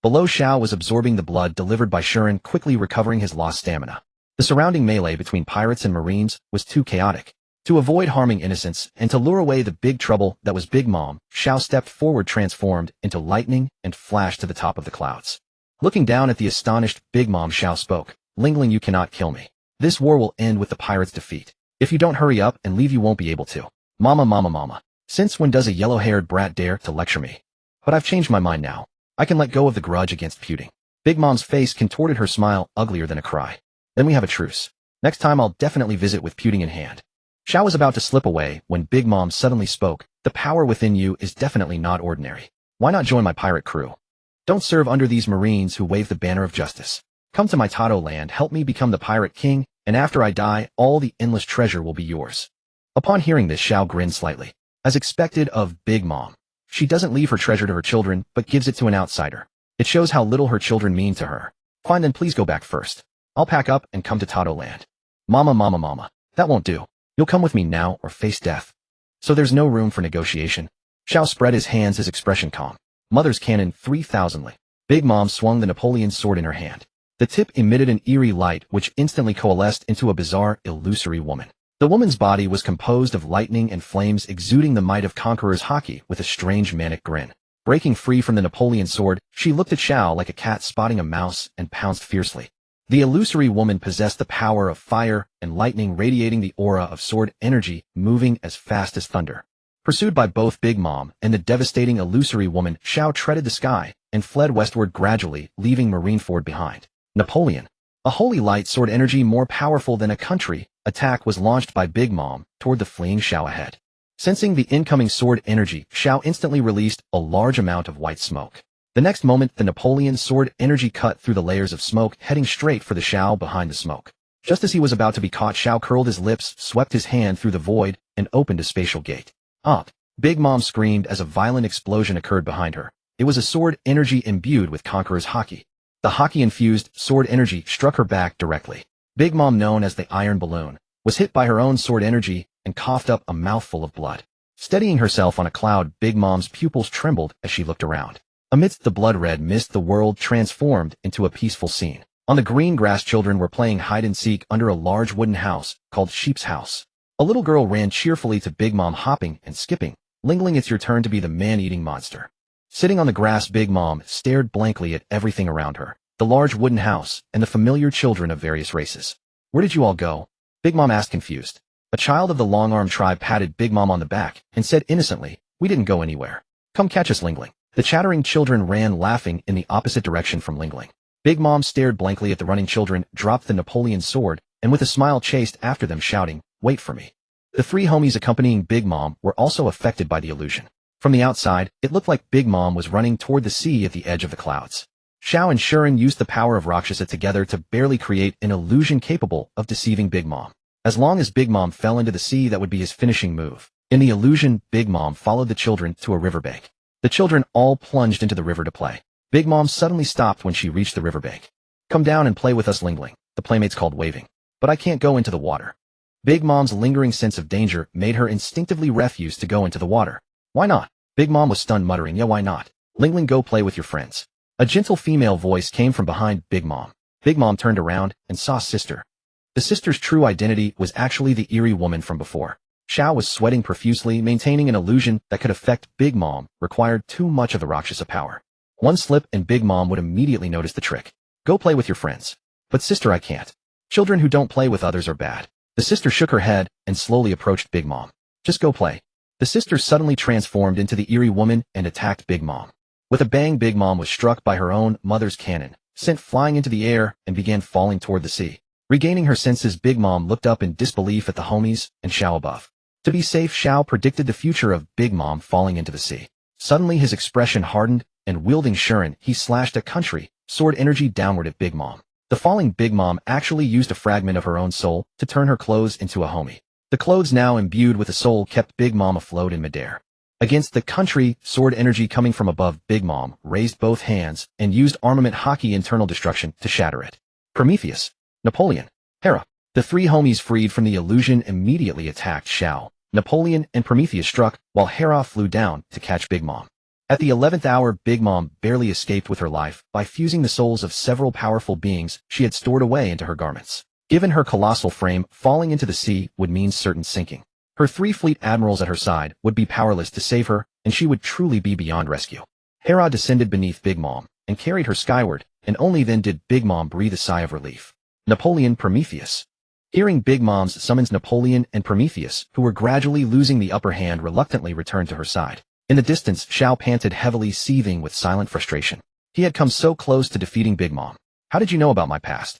Speaker 1: Below, Xiao was absorbing the blood delivered by Shuren, quickly recovering his lost stamina. The surrounding melee between pirates and marines was too chaotic. To avoid harming innocents and to lure away the big trouble that was Big Mom, Xiao stepped forward, transformed into lightning, and flashed to the top of the clouds. Looking down at the astonished Big Mom, Xiao spoke. Lingling, you cannot kill me. This war will end with the pirates' defeat. If you don't hurry up and leave, you won't be able to. Mama. Since when does a yellow-haired brat dare to lecture me? But I've changed my mind now. I can let go of the grudge against Puting. Big Mom's face contorted, her smile uglier than a cry. Then we have a truce. Next time I'll definitely visit with Puting in hand. Xiao was about to slip away when Big Mom suddenly spoke. The power within you is definitely not ordinary. Why not join my pirate crew? Don't serve under these marines who wave the banner of justice. Come to my Tato land, help me become the pirate king, and after I die, all the endless treasure will be yours. Upon hearing this, Xiao grinned slightly. As expected of Big Mom, she doesn't leave her treasure to her children, but gives it to an outsider. It shows how little her children mean to her. Fine, then please go back first. I'll pack up and come to Tato land. Mama. That won't do. You'll come with me now or face death. So there's no room for negotiation. Xiao spread his hands, his expression calm. Mother's cannon 3000ly. Big Mom swung the Napoleon sword in her hand. The tip emitted an eerie light which instantly coalesced into a bizarre, illusory woman. The woman's body was composed of lightning and flames, exuding the might of conqueror's haki with a strange manic grin. Breaking free from the Napoleon sword, she looked at Xiao like a cat spotting a mouse and pounced fiercely. The illusory woman possessed the power of fire and lightning, radiating the aura of sword energy, moving as fast as thunder. Pursued by both Big Mom and the devastating illusory woman, Xiao treaded the sky and fled westward, gradually leaving Marineford behind. Napoleon. A holy light sword energy more powerful than a country attack was launched by Big Mom toward the fleeing Xiao ahead. Sensing the incoming sword energy, Xiao instantly released a large amount of white smoke. The next moment, the Napoleon sword energy cut through the layers of smoke, heading straight for the Xiao behind the smoke. Just as he was about to be caught, Xiao curled his lips, swept his hand through the void, and opened a spatial gate. Up! Big Mom screamed as a violent explosion occurred behind her. It was a sword energy imbued with conqueror's haki. The haki-infused sword energy struck her back directly. Big Mom, known as the Iron Balloon, was hit by her own sword energy and coughed up a mouthful of blood. Steadying herself on a cloud, Big Mom's pupils trembled as she looked around. Amidst the blood-red mist, the world transformed into a peaceful scene. On the green grass, children were playing hide-and-seek under a large wooden house called Sheep's House. A little girl ran cheerfully to Big Mom, hopping and skipping. Lingling, it's your turn to be the man-eating monster. Sitting on the grass, Big Mom stared blankly at everything around her. The large wooden house and the familiar children of various races. Where did you all go? Big Mom asked, confused. A child of the long-armed tribe patted Big Mom on the back and said innocently, we didn't go anywhere. Come catch us, Lingling. The chattering children ran laughing in the opposite direction from Lingling. Big Mom stared blankly at the running children, dropped the Napoleon sword, and with a smile chased after them, shouting, wait for me. The 3 homies accompanying Big Mom were also affected by the illusion. From the outside, it looked like Big Mom was running toward the sea at the edge of the clouds. Xiao and Shuren used the power of Rakshasa together to barely create an illusion capable of deceiving Big Mom. As long as Big Mom fell into the sea, that would be his finishing move. In the illusion, Big Mom followed the children to a riverbank. The children all plunged into the river to play. Big Mom suddenly stopped when she reached the riverbank. Come down and play with us, Lingling, the playmates called, waving. But I can't go into the water. Big Mom's lingering sense of danger made her instinctively refuse to go into the water. Why not? Big Mom was stunned, muttering, yeah, why not? Lingling, go play with your friends. A gentle female voice came from behind Big Mom. Big Mom turned around and saw Sister. The sister's true identity was actually the eerie woman from before. Xiao was sweating profusely. Maintaining an illusion that could affect Big Mom required too much of the Rakshasa power. One slip and Big Mom would immediately notice the trick. Go play with your friends. But sister, I can't. Children who don't play with others are bad. The sister shook her head and slowly approached Big Mom. Just go play. The sister suddenly transformed into the eerie woman and attacked Big Mom. With a bang, Big Mom was struck by her own mother's cannon, sent flying into the air, and began falling toward the sea. Regaining her senses, Big Mom looked up in disbelief at the homies and Xiao above. To be safe, Xiao predicted the future of Big Mom falling into the sea. Suddenly his expression hardened, and wielding Shuren, he slashed a country sword energy downward at Big Mom. The falling Big Mom actually used a fragment of her own soul to turn her clothes into a homie. The clothes, now imbued with a soul, kept Big Mom afloat in midair. Against the country, sword energy coming from above, Big Mom raised both hands and used armament hockey internal destruction to shatter it. Prometheus, Napoleon, Hera. The three homies freed from the illusion immediately attacked Xiao. Napoleon and Prometheus struck, while Hera flew down to catch Big Mom. At the 11th hour, Big Mom barely escaped with her life by fusing the souls of several powerful beings she had stored away into her garments. Given her colossal frame, falling into the sea would mean certain sinking. Her 3 fleet admirals at her side would be powerless to save her, and she would truly be beyond rescue. Hera descended beneath Big Mom and carried her skyward, and only then did Big Mom breathe a sigh of relief. Napoleon, Prometheus. Hearing Big Mom's summons, Napoleon and Prometheus, who were gradually losing the upper hand, reluctantly returned to her side. In the distance, Xiao panted heavily, seething with silent frustration. He had come so close to defeating Big Mom. How did you know about my past?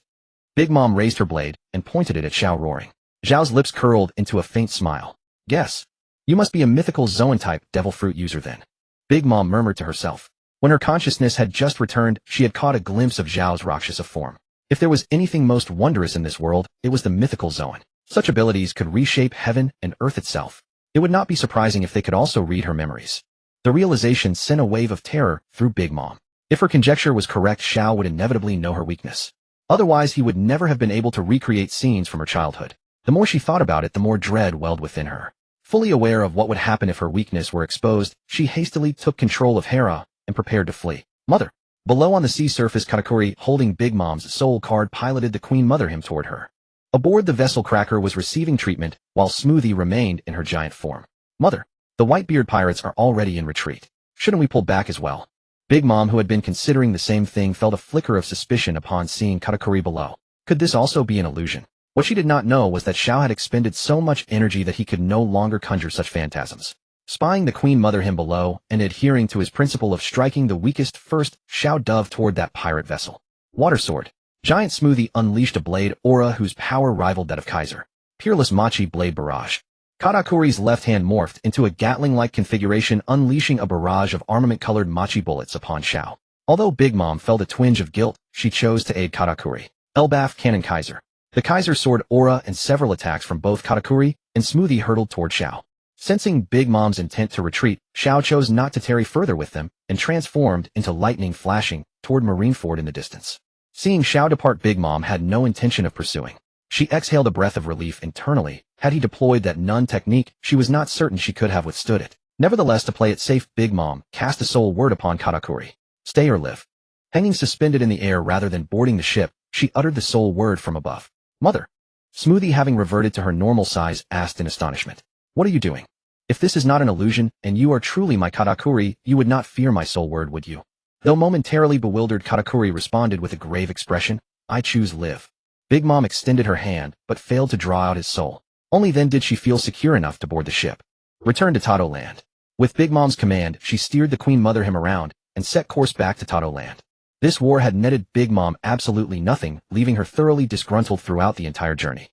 Speaker 1: Big Mom raised her blade and pointed it at Xiao, roaring. Xiao's lips curled into a faint smile. Guess. You must be a mythical Zoan-type devil fruit user then. Big Mom murmured to herself. When her consciousness had just returned, she had caught a glimpse of Xiao's Rakshasa form. If there was anything most wondrous in this world, it was the mythical Zoan. Such abilities could reshape heaven and earth itself. It would not be surprising if they could also read her memories. The realization sent a wave of terror through Big Mom. If her conjecture was correct, Xiao would inevitably know her weakness. Otherwise, he would never have been able to recreate scenes from her childhood. The more she thought about it, the more dread welled within her. Fully aware of what would happen if her weakness were exposed, she hastily took control of Hera and prepared to flee. Mother. Below on the sea surface, Katakuri, holding Big Mom's soul card, piloted the Queen Mother him toward her. Aboard the vessel, Cracker was receiving treatment, while Smoothie remained in her giant form. Mother, the Whitebeard pirates are already in retreat. Shouldn't we pull back as well? Big Mom, who had been considering the same thing, felt a flicker of suspicion upon seeing Katakuri below. Could this also be an illusion? What she did not know was that Xiao had expended so much energy that he could no longer conjure such phantasms. Spying the Queen Mother him below and adhering to his principle of striking the weakest first, Xiao dove toward that pirate vessel. Water Sword. Giant Smoothie unleashed a blade aura whose power rivaled that of Kaiser. Peerless Machi Blade Barrage. Katakuri's left hand morphed into a Gatling-like configuration, unleashing a barrage of armament-colored Machi bullets upon Xiao. Although Big Mom felt a twinge of guilt, she chose to aid Katakuri. Elbaf Cannon Kaiser. The Kaiser Sword aura and several attacks from both Katakuri and Smoothie hurtled toward Xiao. Sensing Big Mom's intent to retreat, Xiao chose not to tarry further with them and transformed into lightning flashing toward Marineford in the distance. Seeing Xiao depart, Big Mom had no intention of pursuing. She exhaled a breath of relief internally. Had he deployed that nun technique, she was not certain she could have withstood it. Nevertheless, to play it safe, Big Mom cast a soul word upon Katakuri. Stay or live. Hanging suspended in the air rather than boarding the ship, she uttered the soul word from above. Mother. Smoothie, having reverted to her normal size, asked in astonishment. What are you doing? If this is not an illusion, and you are truly my Katakuri, you would not fear my soul word, would you? Though momentarily bewildered, Katakuri responded with a grave expression. I choose live. Big Mom extended her hand, but failed to draw out his soul. Only then did she feel secure enough to board the ship. Return to Tato Land. With Big Mom's command, she steered the Queen Mother him around and set course back to Tato Land. This war had netted Big Mom absolutely nothing, leaving her thoroughly disgruntled throughout the entire journey.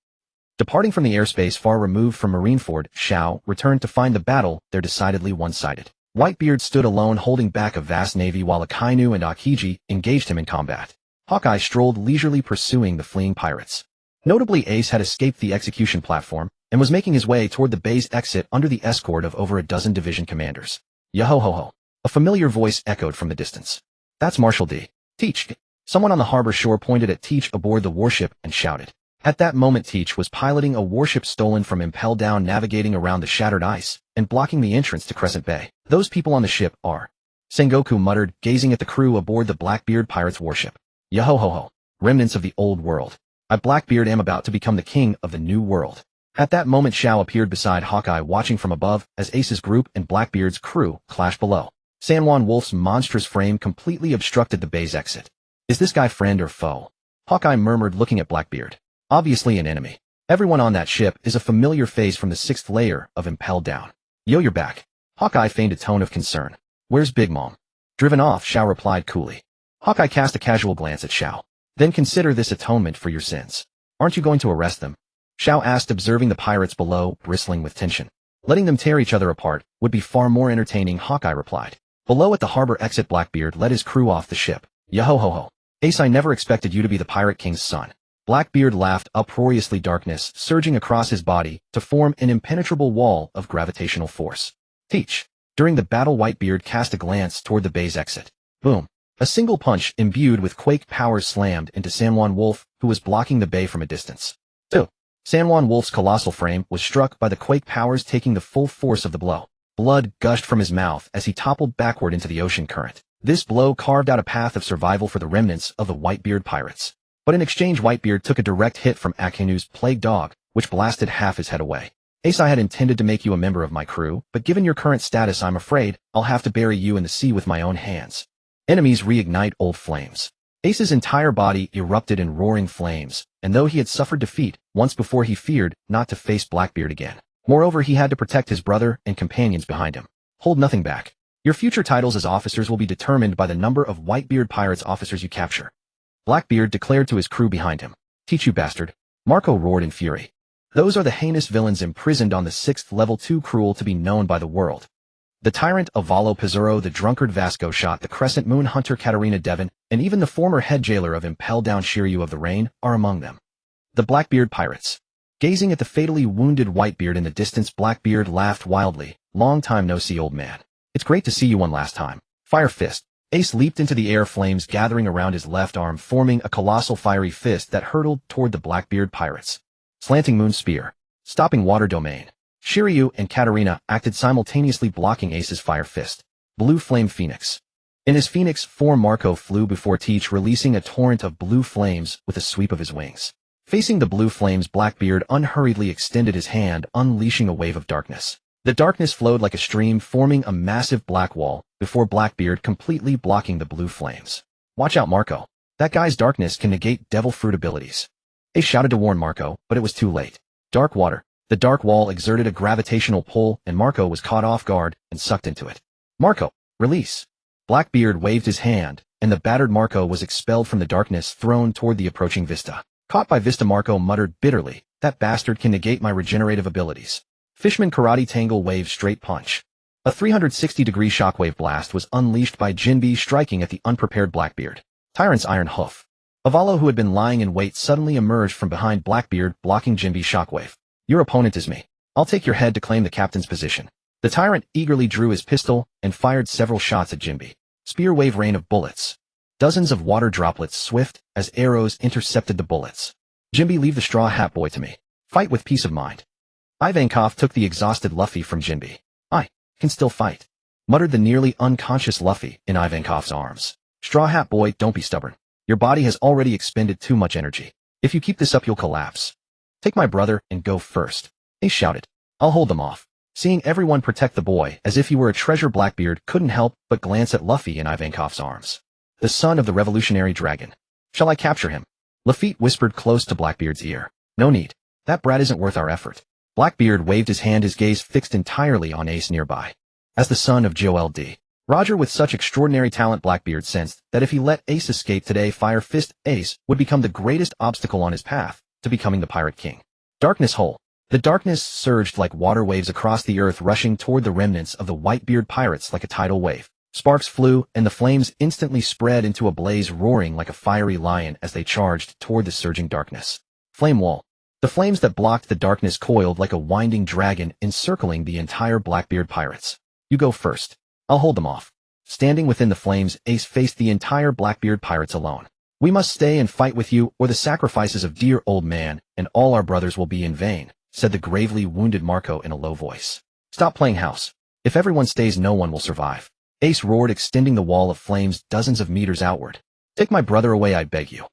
Speaker 1: Departing from the airspace far removed from Marineford, Xiao returned to find the battle there decidedly one-sided. Whitebeard stood alone, holding back a vast navy, while Akainu and Akiji engaged him in combat. Hawkeye strolled leisurely, pursuing the fleeing pirates. Notably, Ace had escaped the execution platform and was making his way toward the bay's exit under the escort of over a dozen division commanders. Yo-ho-ho-ho. A familiar voice echoed from the distance. That's Marshal D. Teach. Someone on the harbor shore pointed at Teach aboard the warship and shouted. At that moment, Teach was piloting a warship stolen from Impel Down, navigating around the shattered ice and blocking the entrance to Crescent Bay. Those people on the ship are... Sengoku muttered, gazing at the crew aboard the Blackbeard pirates warship. Yo-ho-ho-ho. Remnants of the old world. I, Blackbeard, am about to become the king of the new world. At that moment, Xiao appeared beside Hawkeye, watching from above as Ace's group and Blackbeard's crew clashed below. San Juan Wolf's monstrous frame completely obstructed the bay's exit. Is this guy friend or foe? Hawkeye murmured, looking at Blackbeard. Obviously an enemy. Everyone on that ship is a familiar face from the 6th layer of Impelled Down. Yo, you're back. Hawkeye feigned a tone of concern. Where's Big Mom? Driven off, Xiao replied coolly. Hawkeye cast a casual glance at Xiao. Then consider this atonement for your sins. Aren't you going to arrest them? Xiao asked, observing the pirates below, bristling with tension. Letting them tear each other apart would be far more entertaining, Hawkeye replied. Below at the harbor exit, Blackbeard led his crew off the ship. Yo-ho-ho-ho. Ace, I never expected you to be the Pirate King's son. Blackbeard laughed uproariously, darkness surging across his body to form an impenetrable wall of gravitational force. Teach. During the battle, Whitebeard cast a glance toward the bay's exit. Boom. A single punch imbued with quake powers slammed into San Juan Wolf, who was blocking the bay from a distance. 2. San Juan Wolf's colossal frame was struck by the quake powers, taking the full force of the blow. Blood gushed from his mouth as he toppled backward into the ocean current. This blow carved out a path of survival for the remnants of the Whitebeard pirates. But in exchange, Whitebeard took a direct hit from Akanu's plague dog, which blasted half his head away. Ace, I had intended to make you a member of my crew, but given your current status, I'm afraid I'll have to bury you in the sea with my own hands. Enemies reignite old flames. Ace's entire body erupted in roaring flames, and though he had suffered defeat once before, he feared not to face Blackbeard again. Moreover, he had to protect his brother and companions behind him. Hold nothing back. Your future titles as officers will be determined by the number of Whitebeard pirates officers you capture. Blackbeard declared to his crew behind him. Teach, you bastard. Marco roared in fury. Those are the heinous villains imprisoned on the 6th level, too cruel to be known by the world. The tyrant Avalo Pizzuro, the drunkard Vasco Shot, the crescent moon hunter Katarina Devon, and even the former head jailer of Impelled Down Shiryu of the Rain are among them. The Blackbeard pirates. Gazing at the fatally wounded Whitebeard in the distance, Blackbeard laughed wildly. Long time no see, old man. It's great to see you one last time. Fire fist. Ace leaped into the air, flames gathering around his left arm, forming a colossal fiery fist that hurtled toward the Blackbeard pirates. Slanting moon spear. Stopping water domain. Shiryu and Katarina acted simultaneously, blocking Ace's fire fist. Blue flame phoenix. In his phoenix form, Marco flew before Teach, releasing a torrent of blue flames with a sweep of his wings. Facing the blue flames, Blackbeard unhurriedly extended his hand, unleashing a wave of darkness. The darkness flowed like a stream, forming a massive black wall before Blackbeard completely blocking the blue flames. Watch out, Marco. That guy's darkness can negate devil fruit abilities. Ace shouted to warn Marco, but it was too late. Dark water. The dark wall exerted a gravitational pull, and Marco was caught off guard and sucked into it. Marco, release. Blackbeard waved his hand, and the battered Marco was expelled from the darkness, thrown toward the approaching Vista. Caught by Vista, Marco muttered bitterly, that bastard can negate my regenerative abilities. Fishman Karate Tangle Wave Straight Punch. A 360-degree shockwave blast was unleashed by Jinbe, striking at the unprepared Blackbeard. Tyrant's Iron Hoof. Avalo, who had been lying in wait, suddenly emerged from behind Blackbeard, blocking Jinbe's shockwave. Your opponent is me. I'll take your head to claim the captain's position. The tyrant eagerly drew his pistol and fired several shots at Jinbe. Spear wave rain of bullets. Dozens of water droplets swift as arrows intercepted the bullets. Jinbe, leave the straw hat boy to me. Fight with peace of mind. Ivankov took the exhausted Luffy from Jinbe. I can still fight, muttered the nearly unconscious Luffy in Ivankov's arms. Straw hat boy, don't be stubborn. Your body has already expended too much energy. If you keep this up, you'll collapse. Take my brother and go first. Ace shouted. I'll hold them off. Seeing everyone protect the boy as if he were a treasure, Blackbeard couldn't help but glance at Luffy in Ivankov's arms. The son of the revolutionary dragon. Shall I capture him? Lafitte whispered close to Blackbeard's ear. No need. That brat isn't worth our effort. Blackbeard waved his hand, his gaze fixed entirely on Ace nearby. As the son of Joel D. Roger with such extraordinary talent, Blackbeard sensed that if he let Ace escape today, Fire Fist Ace would become the greatest obstacle on his path to becoming the Pirate King. Darkness hole. The darkness surged like water waves across the earth, rushing toward the remnants of the Whitebeard pirates like a tidal wave. Sparks flew, and the flames instantly spread into a blaze, roaring like a fiery lion as they charged toward the surging darkness. Flame wall. The flames that blocked the darkness coiled like a winding dragon, encircling the entire Blackbeard pirates. You go first. I'll hold them off. Standing within the flames, Ace faced the entire Blackbeard pirates alone. We must stay and fight with you, or the sacrifices of dear old man and all our brothers will be in vain, said the gravely wounded Marco in a low voice. Stop playing house. If everyone stays, no one will survive. Ace roared, extending the wall of flames dozens of meters outward. Take my brother away, I beg you.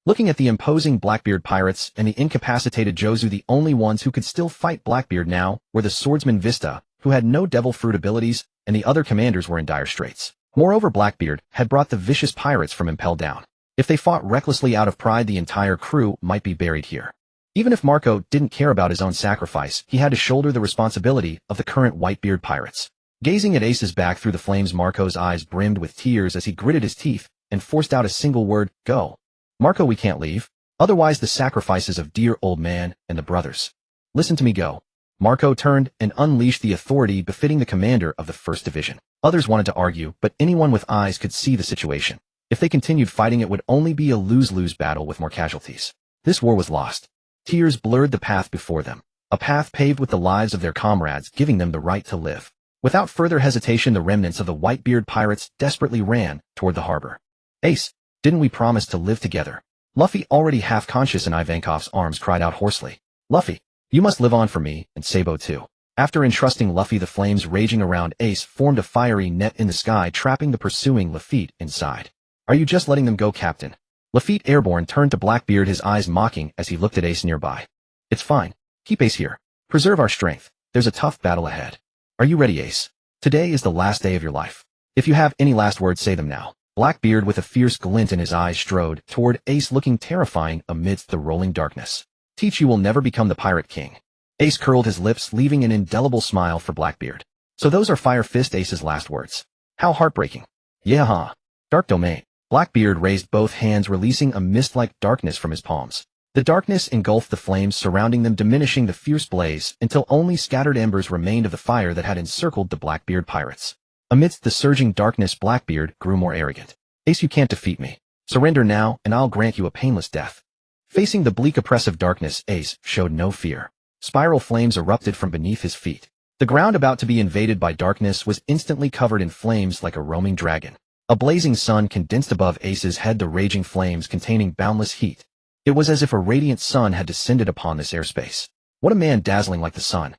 Speaker 1: Looking at the imposing Blackbeard pirates and the incapacitated Jozu, the only ones who could still fight Blackbeard now were the swordsman Vista, who had no devil fruit abilities, and the other commanders were in dire straits. Moreover, Blackbeard had brought the vicious pirates from Impel down. If they fought recklessly out of pride, the entire crew might be buried here. Even if Marco didn't care about his own sacrifice, he had to shoulder the responsibility of the current Whitebeard pirates. Gazing at Ace's back through the flames, Marco's eyes brimmed with tears as he gritted his teeth and forced out a single word, "Go." "Marco, we can't leave. Otherwise the sacrifices of dear old man and the brothers. Listen to me, go." Marco turned and unleashed the authority befitting the commander of the 1st Division. Others wanted to argue, but anyone with eyes could see the situation. If they continued fighting, it would only be a lose-lose battle with more casualties. This war was lost. Tears blurred the path before them, a path paved with the lives of their comrades, giving them the right to live. Without further hesitation, the remnants of the Whitebeard pirates desperately ran toward the harbor. "Ace, didn't we promise to live together?" Luffy, already half-conscious in Ivankov's arms, cried out hoarsely. "Luffy, you must live on for me, and Sabo too." After entrusting Luffy, the flames raging around Ace formed a fiery net in the sky, trapping the pursuing Lafitte inside. "Are you just letting them go, Captain?" Lafitte, airborne, turned to Blackbeard, his eyes mocking as he looked at Ace nearby. "It's fine. Keep Ace here. Preserve our strength. There's a tough battle ahead. Are you ready, Ace? Today is the last day of your life. If you have any last words, say them now." Blackbeard, with a fierce glint in his eyes, strode toward Ace, looking terrifying amidst the rolling darkness. "Teach you will never become the Pirate King." Ace curled his lips, leaving an indelible smile for Blackbeard. "So those are Fire Fist Ace's last words. How heartbreaking." "Yeah, huh? Dark Domain." Blackbeard raised both hands, releasing a mist-like darkness from his palms. The darkness engulfed the flames surrounding them, diminishing the fierce blaze until only scattered embers remained of the fire that had encircled the Blackbeard pirates. Amidst the surging darkness, Blackbeard grew more arrogant. "Ace, you can't defeat me. Surrender now, and I'll grant you a painless death." Facing the bleak, oppressive darkness, Ace showed no fear. Spiral flames erupted from beneath his feet. The ground, about to be invaded by darkness, was instantly covered in flames like a roaming dragon. A blazing sun condensed above Ace's head, the raging flames containing boundless heat. It was as if a radiant sun had descended upon this airspace. What a man dazzling like the sun.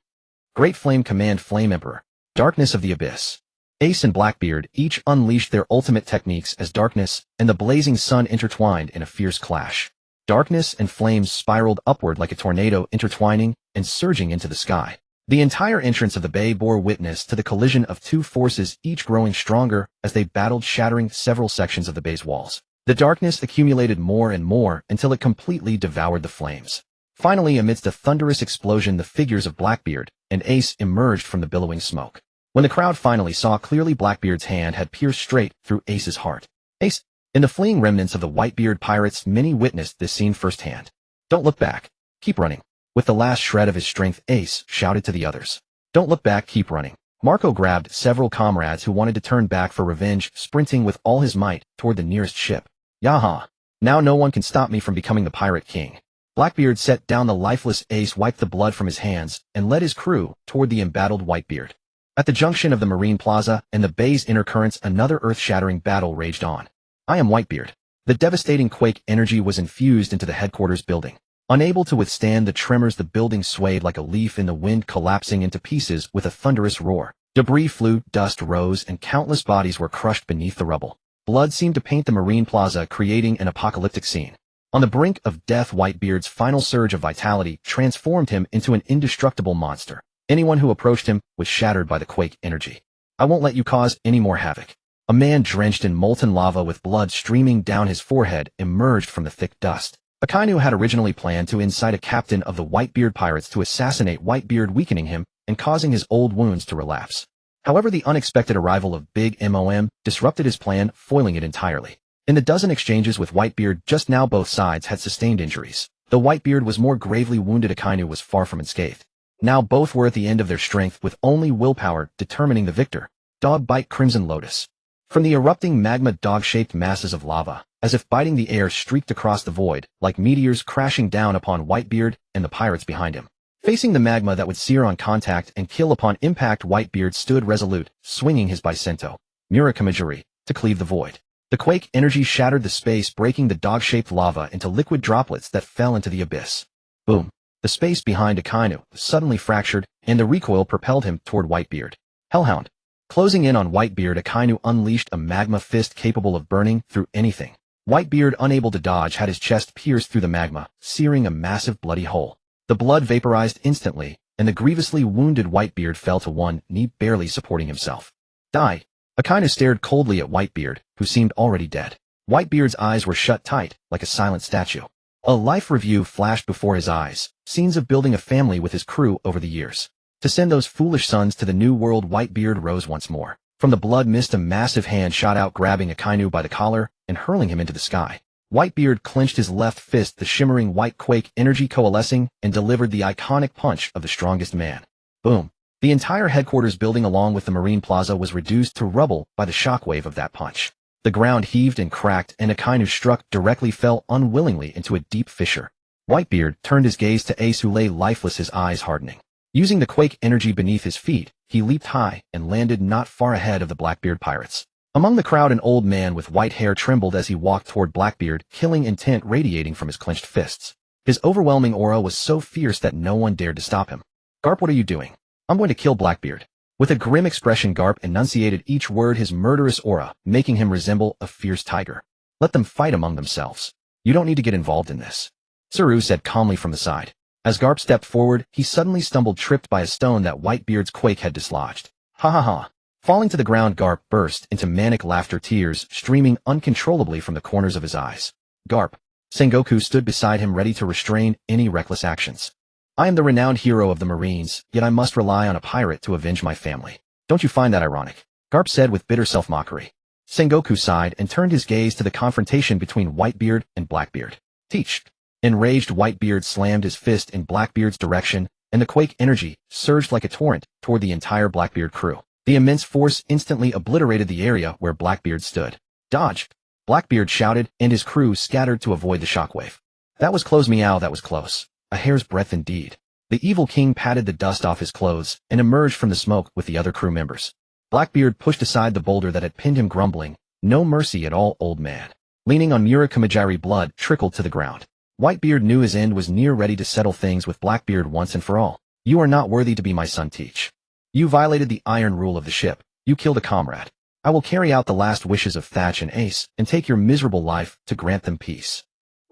Speaker 1: Great Flame Command, Flame Emperor. Darkness of the Abyss. Ace and Blackbeard each unleashed their ultimate techniques as darkness and the blazing sun intertwined in a fierce clash. Darkness and flames spiraled upward like a tornado, intertwining and surging into the sky. The entire entrance of the bay bore witness to the collision of two forces, each growing stronger as they battled, shattering several sections of the bay's walls. The darkness accumulated more and more until it completely devoured the flames. Finally, amidst a thunderous explosion, the figures of Blackbeard and Ace emerged from the billowing smoke. When the crowd finally saw clearly, Blackbeard's hand had pierced straight through Ace's heart. Ace, in the fleeing remnants of the Whitebeard pirates, many witnessed this scene firsthand. "Don't look back. Keep running." With the last shred of his strength, Ace shouted to the others. "Don't look back, keep running." Marco grabbed several comrades who wanted to turn back for revenge, sprinting with all his might toward the nearest ship. "Yaha! Now no one can stop me from becoming the Pirate King." Blackbeard set down the lifeless Ace, wiped the blood from his hands, and led his crew toward the embattled Whitebeard. At the junction of the Marine Plaza and the bay's inner currents, another earth-shattering battle raged on. "I am Whitebeard." The devastating quake energy was infused into the headquarters building. Unable to withstand the tremors, the building swayed like a leaf in the wind, collapsing into pieces with a thunderous roar. Debris flew, dust rose, and countless bodies were crushed beneath the rubble. Blood seemed to paint the Marine Plaza, creating an apocalyptic scene. On the brink of death, Whitebeard's final surge of vitality transformed him into an indestructible monster. Anyone who approached him was shattered by the quake energy. "I won't let you cause any more havoc." A man drenched in molten lava with blood streaming down his forehead emerged from the thick dust. Akainu had originally planned to incite a captain of the Whitebeard pirates to assassinate Whitebeard, weakening him and causing his old wounds to relapse. However, the unexpected arrival of Big Mom disrupted his plan, foiling it entirely. In the dozen exchanges with Whitebeard just now, both sides had sustained injuries. Though Whitebeard was more gravely wounded, Akainu was far from unscathed. Now both were at the end of their strength, with only willpower determining the victor. Dog bite Crimson Lotus. From the erupting magma, dog-shaped masses of lava, as if biting the air, streaked across the void, like meteors crashing down upon Whitebeard and the pirates behind him. Facing the magma that would sear on contact and kill upon impact, Whitebeard stood resolute, swinging his Bisento, Mura Kamijiri, to cleave the void. The quake energy shattered the space, breaking the dog-shaped lava into liquid droplets that fell into the abyss. Boom. The space behind Akainu suddenly fractured, and the recoil propelled him toward Whitebeard. Hellhound. Closing in on Whitebeard, Akainu unleashed a magma fist capable of burning through anything. Whitebeard, unable to dodge, had his chest pierced through the magma, searing a massive bloody hole. The blood vaporized instantly, and the grievously wounded Whitebeard fell to one knee, barely supporting himself. Die. Akainu stared coldly at Whitebeard, who seemed already dead. Whitebeard's eyes were shut tight, like a silent statue. A life review flashed before his eyes, scenes of building a family with his crew over the years. To send those foolish sons to the new world. Whitebeard rose once more. From the blood mist a massive hand shot out, grabbing Akainu by the collar and hurling him into the sky. Whitebeard clenched his left fist, the shimmering white quake energy coalescing, and delivered the iconic punch of the strongest man. Boom. The entire headquarters building along with the Marine Plaza was reduced to rubble by the shockwave of that punch. The ground heaved and cracked, and Akainu struck directly fell unwillingly into a deep fissure. Whitebeard turned his gaze to Ace, who lay lifeless, his eyes hardening. Using the quake energy beneath his feet, he leaped high and landed not far ahead of the Blackbeard pirates. Among the crowd, an old man with white hair trembled as he walked toward Blackbeard, killing intent radiating from his clenched fists. His overwhelming aura was so fierce that no one dared to stop him. Garp, what are you doing? I'm going to kill Blackbeard. With a grim expression, Garp enunciated each word, his murderous aura making him resemble a fierce tiger. Let them fight among themselves. You don't need to get involved in this. Saru said calmly from the side. As Garp stepped forward, he suddenly stumbled, tripped by a stone that Whitebeard's quake had dislodged. Ha ha ha. Falling to the ground, Garp burst into manic laughter, tears streaming uncontrollably from the corners of his eyes. Garp. Sengoku stood beside him, ready to restrain any reckless actions. I am the renowned hero of the Marines, yet I must rely on a pirate to avenge my family. Don't you find that ironic? Garp said with bitter self-mockery. Sengoku sighed and turned his gaze to the confrontation between Whitebeard and Blackbeard. Teach. Enraged, Whitebeard slammed his fist in Blackbeard's direction, and the quake energy surged like a torrent toward the entire Blackbeard crew. The immense force instantly obliterated the area where Blackbeard stood. Dodge! Blackbeard shouted, and his crew scattered to avoid the shockwave. That was close, meow, that was close. A hair's breadth indeed. The evil king patted the dust off his clothes and emerged from the smoke with the other crew members. Blackbeard pushed aside the boulder that had pinned him, grumbling, "No mercy at all, old man." Leaning on Mura Kumajiri, blood trickled to the ground. Whitebeard knew his end was near, ready to settle things with Blackbeard once and for all. You are not worthy to be my son, Teach. You violated the iron rule of the ship. You killed a comrade. I will carry out the last wishes of Thatch and Ace and take your miserable life to grant them peace.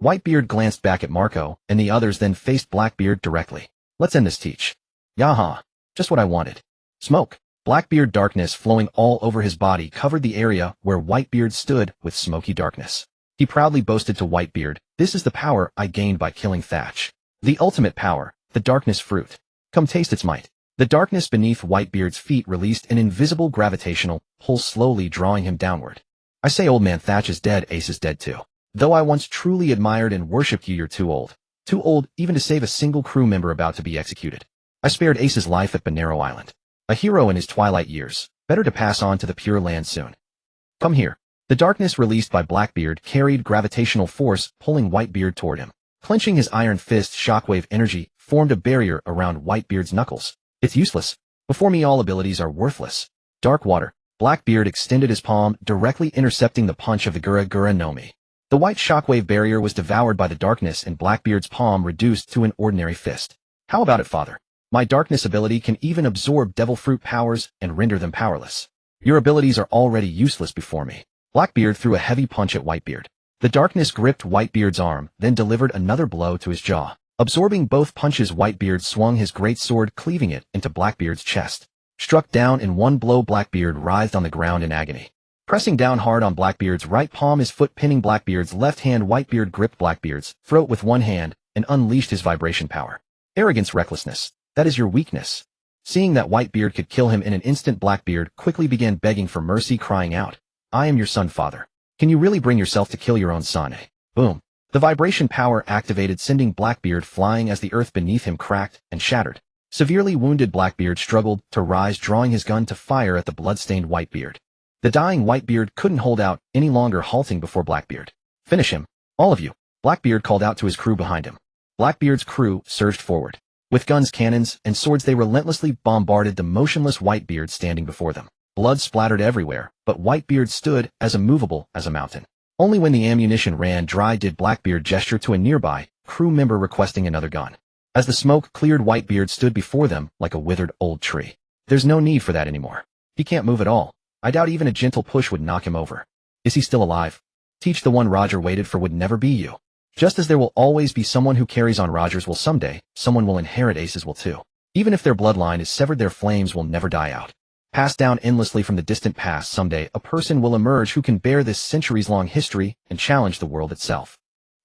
Speaker 1: Whitebeard glanced back at Marco and the others, then faced Blackbeard directly. Let's end this, Teach. Yaha. Just what I wanted. Smoke. Blackbeard, darkness flowing all over his body, covered the area where Whitebeard stood with smoky darkness. He proudly boasted to Whitebeard, "This is the power I gained by killing Thatch. The ultimate power, the darkness fruit. Come taste its might." The darkness beneath Whitebeard's feet released an invisible gravitational pull, slowly drawing him downward. I say, old man, Thatch is dead, Ace is dead too. Though I once truly admired and worshipped you, you're too old. Too old even to save a single crew member about to be executed. I spared Ace's life at Banero Island. A hero in his twilight years, better to pass on to the pure land soon. Come here. The darkness released by Blackbeard carried gravitational force, pulling Whitebeard toward him. Clenching his iron fist, shockwave energy formed a barrier around Whitebeard's knuckles. It's useless. Before me, all abilities are worthless. Dark water. Blackbeard extended his palm, directly intercepting the punch of the Gura Gura no Mi. The white shockwave barrier was devoured by the darkness, and Blackbeard's palm reduced to an ordinary fist. How about it, father? My darkness ability can even absorb devil fruit powers and render them powerless. Your abilities are already useless before me. Blackbeard threw a heavy punch at Whitebeard. The darkness gripped Whitebeard's arm, then delivered another blow to his jaw. Absorbing both punches, Whitebeard swung his great sword, cleaving it into Blackbeard's chest. Struck down in one blow, Blackbeard writhed on the ground in agony. Pressing down hard on Blackbeard's right palm, his foot pinning Blackbeard's left hand, Whitebeard gripped Blackbeard's throat with one hand and unleashed his vibration power. Arrogance, recklessness. That is your weakness. Seeing that Whitebeard could kill him in an instant, Blackbeard quickly began begging for mercy, crying out, "I am your son, father. Can you really bring yourself to kill your own son, eh?" Boom. The vibration power activated, sending Blackbeard flying as the earth beneath him cracked and shattered. Severely wounded, Blackbeard struggled to rise, drawing his gun to fire at the blood-stained Whitebeard. The dying Whitebeard couldn't hold out any longer, halting before Blackbeard. "Finish him, all of you," Blackbeard called out to his crew behind him. Blackbeard's crew surged forward. With guns, cannons, and swords, they relentlessly bombarded the motionless Whitebeard standing before them. Blood splattered everywhere, but Whitebeard stood as immovable as a mountain. Only when the ammunition ran dry did Blackbeard gesture to a nearby crew member, requesting another gun. As the smoke cleared, Whitebeard stood before them like a withered old tree. There's no need for that anymore. He can't move at all. I doubt even a gentle push would knock him over. Is he still alive? Teach, the one Roger waited for, would never be you. Just as there will always be someone who carries on Roger's will, someday someone will inherit Ace's will too. Even if their bloodline is severed, their flames will never die out. passed down endlessly from the distant past. Someday, a person will emerge who can bear this centuries-long history and challenge the world itself.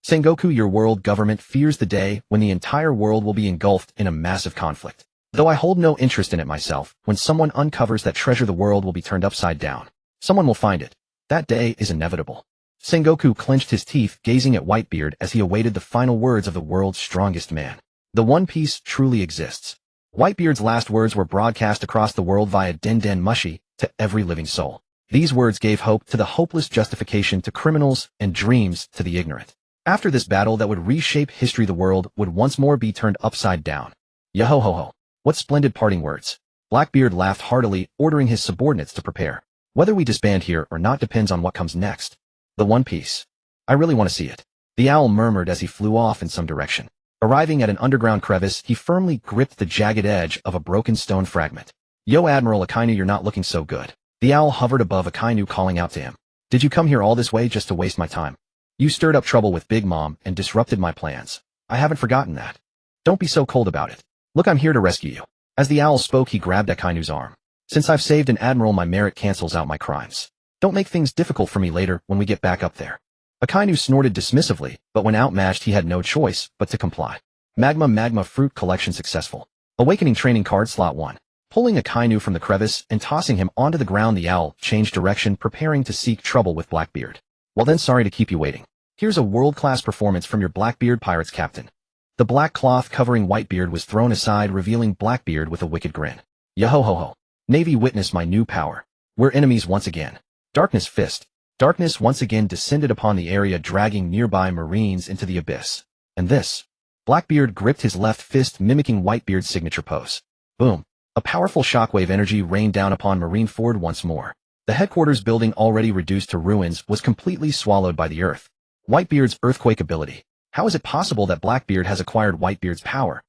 Speaker 1: Sengoku, your world government fears the day when the entire world will be engulfed in a massive conflict. Though I hold no interest in it myself, when someone uncovers that treasure, the world will be turned upside down. Someone will find it. That day is inevitable. Sengoku clenched his teeth, gazing at Whitebeard as he awaited the final words of the world's strongest man. The One Piece truly exists. Whitebeard's last words were broadcast across the world via Den Den Mushi to every living soul. These words gave hope to the hopeless, justification to criminals, and dreams to the ignorant. After this battle that would reshape history, the world would once more be turned upside down. Yo-ho-ho-ho. What splendid parting words. Blackbeard laughed heartily, ordering his subordinates to prepare. Whether we disband here or not depends on what comes next. The One Piece. I really want to see it. The owl murmured as he flew off in some direction. Arriving at an underground crevice, he firmly gripped the jagged edge of a broken stone fragment. Yo, Admiral Akainu, you're not looking so good. The owl hovered above Akainu, calling out to him. Did you come here all this way just to waste my time? You stirred up trouble with Big Mom and disrupted my plans. I haven't forgotten that. Don't be so cold about it. Look, I'm here to rescue you. As the owl spoke, he grabbed Akainu's arm. Since I've saved an admiral, my merit cancels out my crimes. Don't make things difficult for me later when we get back up there. Akainu snorted dismissively, but when outmatched he had no choice but to comply. Magma fruit collection successful. Awakening training card slot 1. Pulling Akainu from the crevice and tossing him onto the ground, the owl changed direction, preparing to seek trouble with Blackbeard. Well then, sorry to keep you waiting. Here's a world-class performance from your Blackbeard Pirates captain. The black cloth covering Whitebeard was thrown aside, revealing Blackbeard with a wicked grin. Yo-ho-ho-ho. Navy, witness my new power. We're enemies once again. Darkness fist. Darkness once again descended upon the area, dragging nearby Marines into the abyss. And this. Blackbeard gripped his left fist, mimicking Whitebeard's signature pose. Boom. A powerful shockwave energy rained down upon Marineford once more. The headquarters building, already reduced to ruins, was completely swallowed by the earth. Whitebeard's earthquake ability. How is it possible that Blackbeard has acquired Whitebeard's power?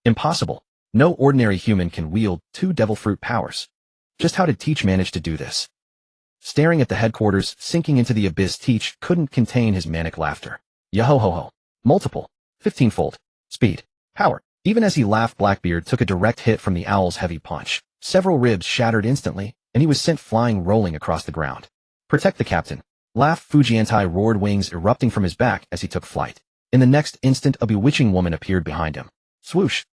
Speaker 1: Impossible. No ordinary human can wield 2 devil fruit powers. Just how did Teach manage to do this? Staring at the headquarters sinking into the abyss, Teach couldn't contain his manic laughter. Yo-ho-ho-ho. Multiple. 15-fold. Speed. Power. Even as he laughed, Blackbeard took a direct hit from the owl's heavy punch. Several ribs shattered instantly, and he was sent flying, rolling across the ground. Protect the captain. Laughed Fujiantai, roared, wings erupting from his back as he took flight. In the next instant, a bewitching woman appeared behind him. Swoosh.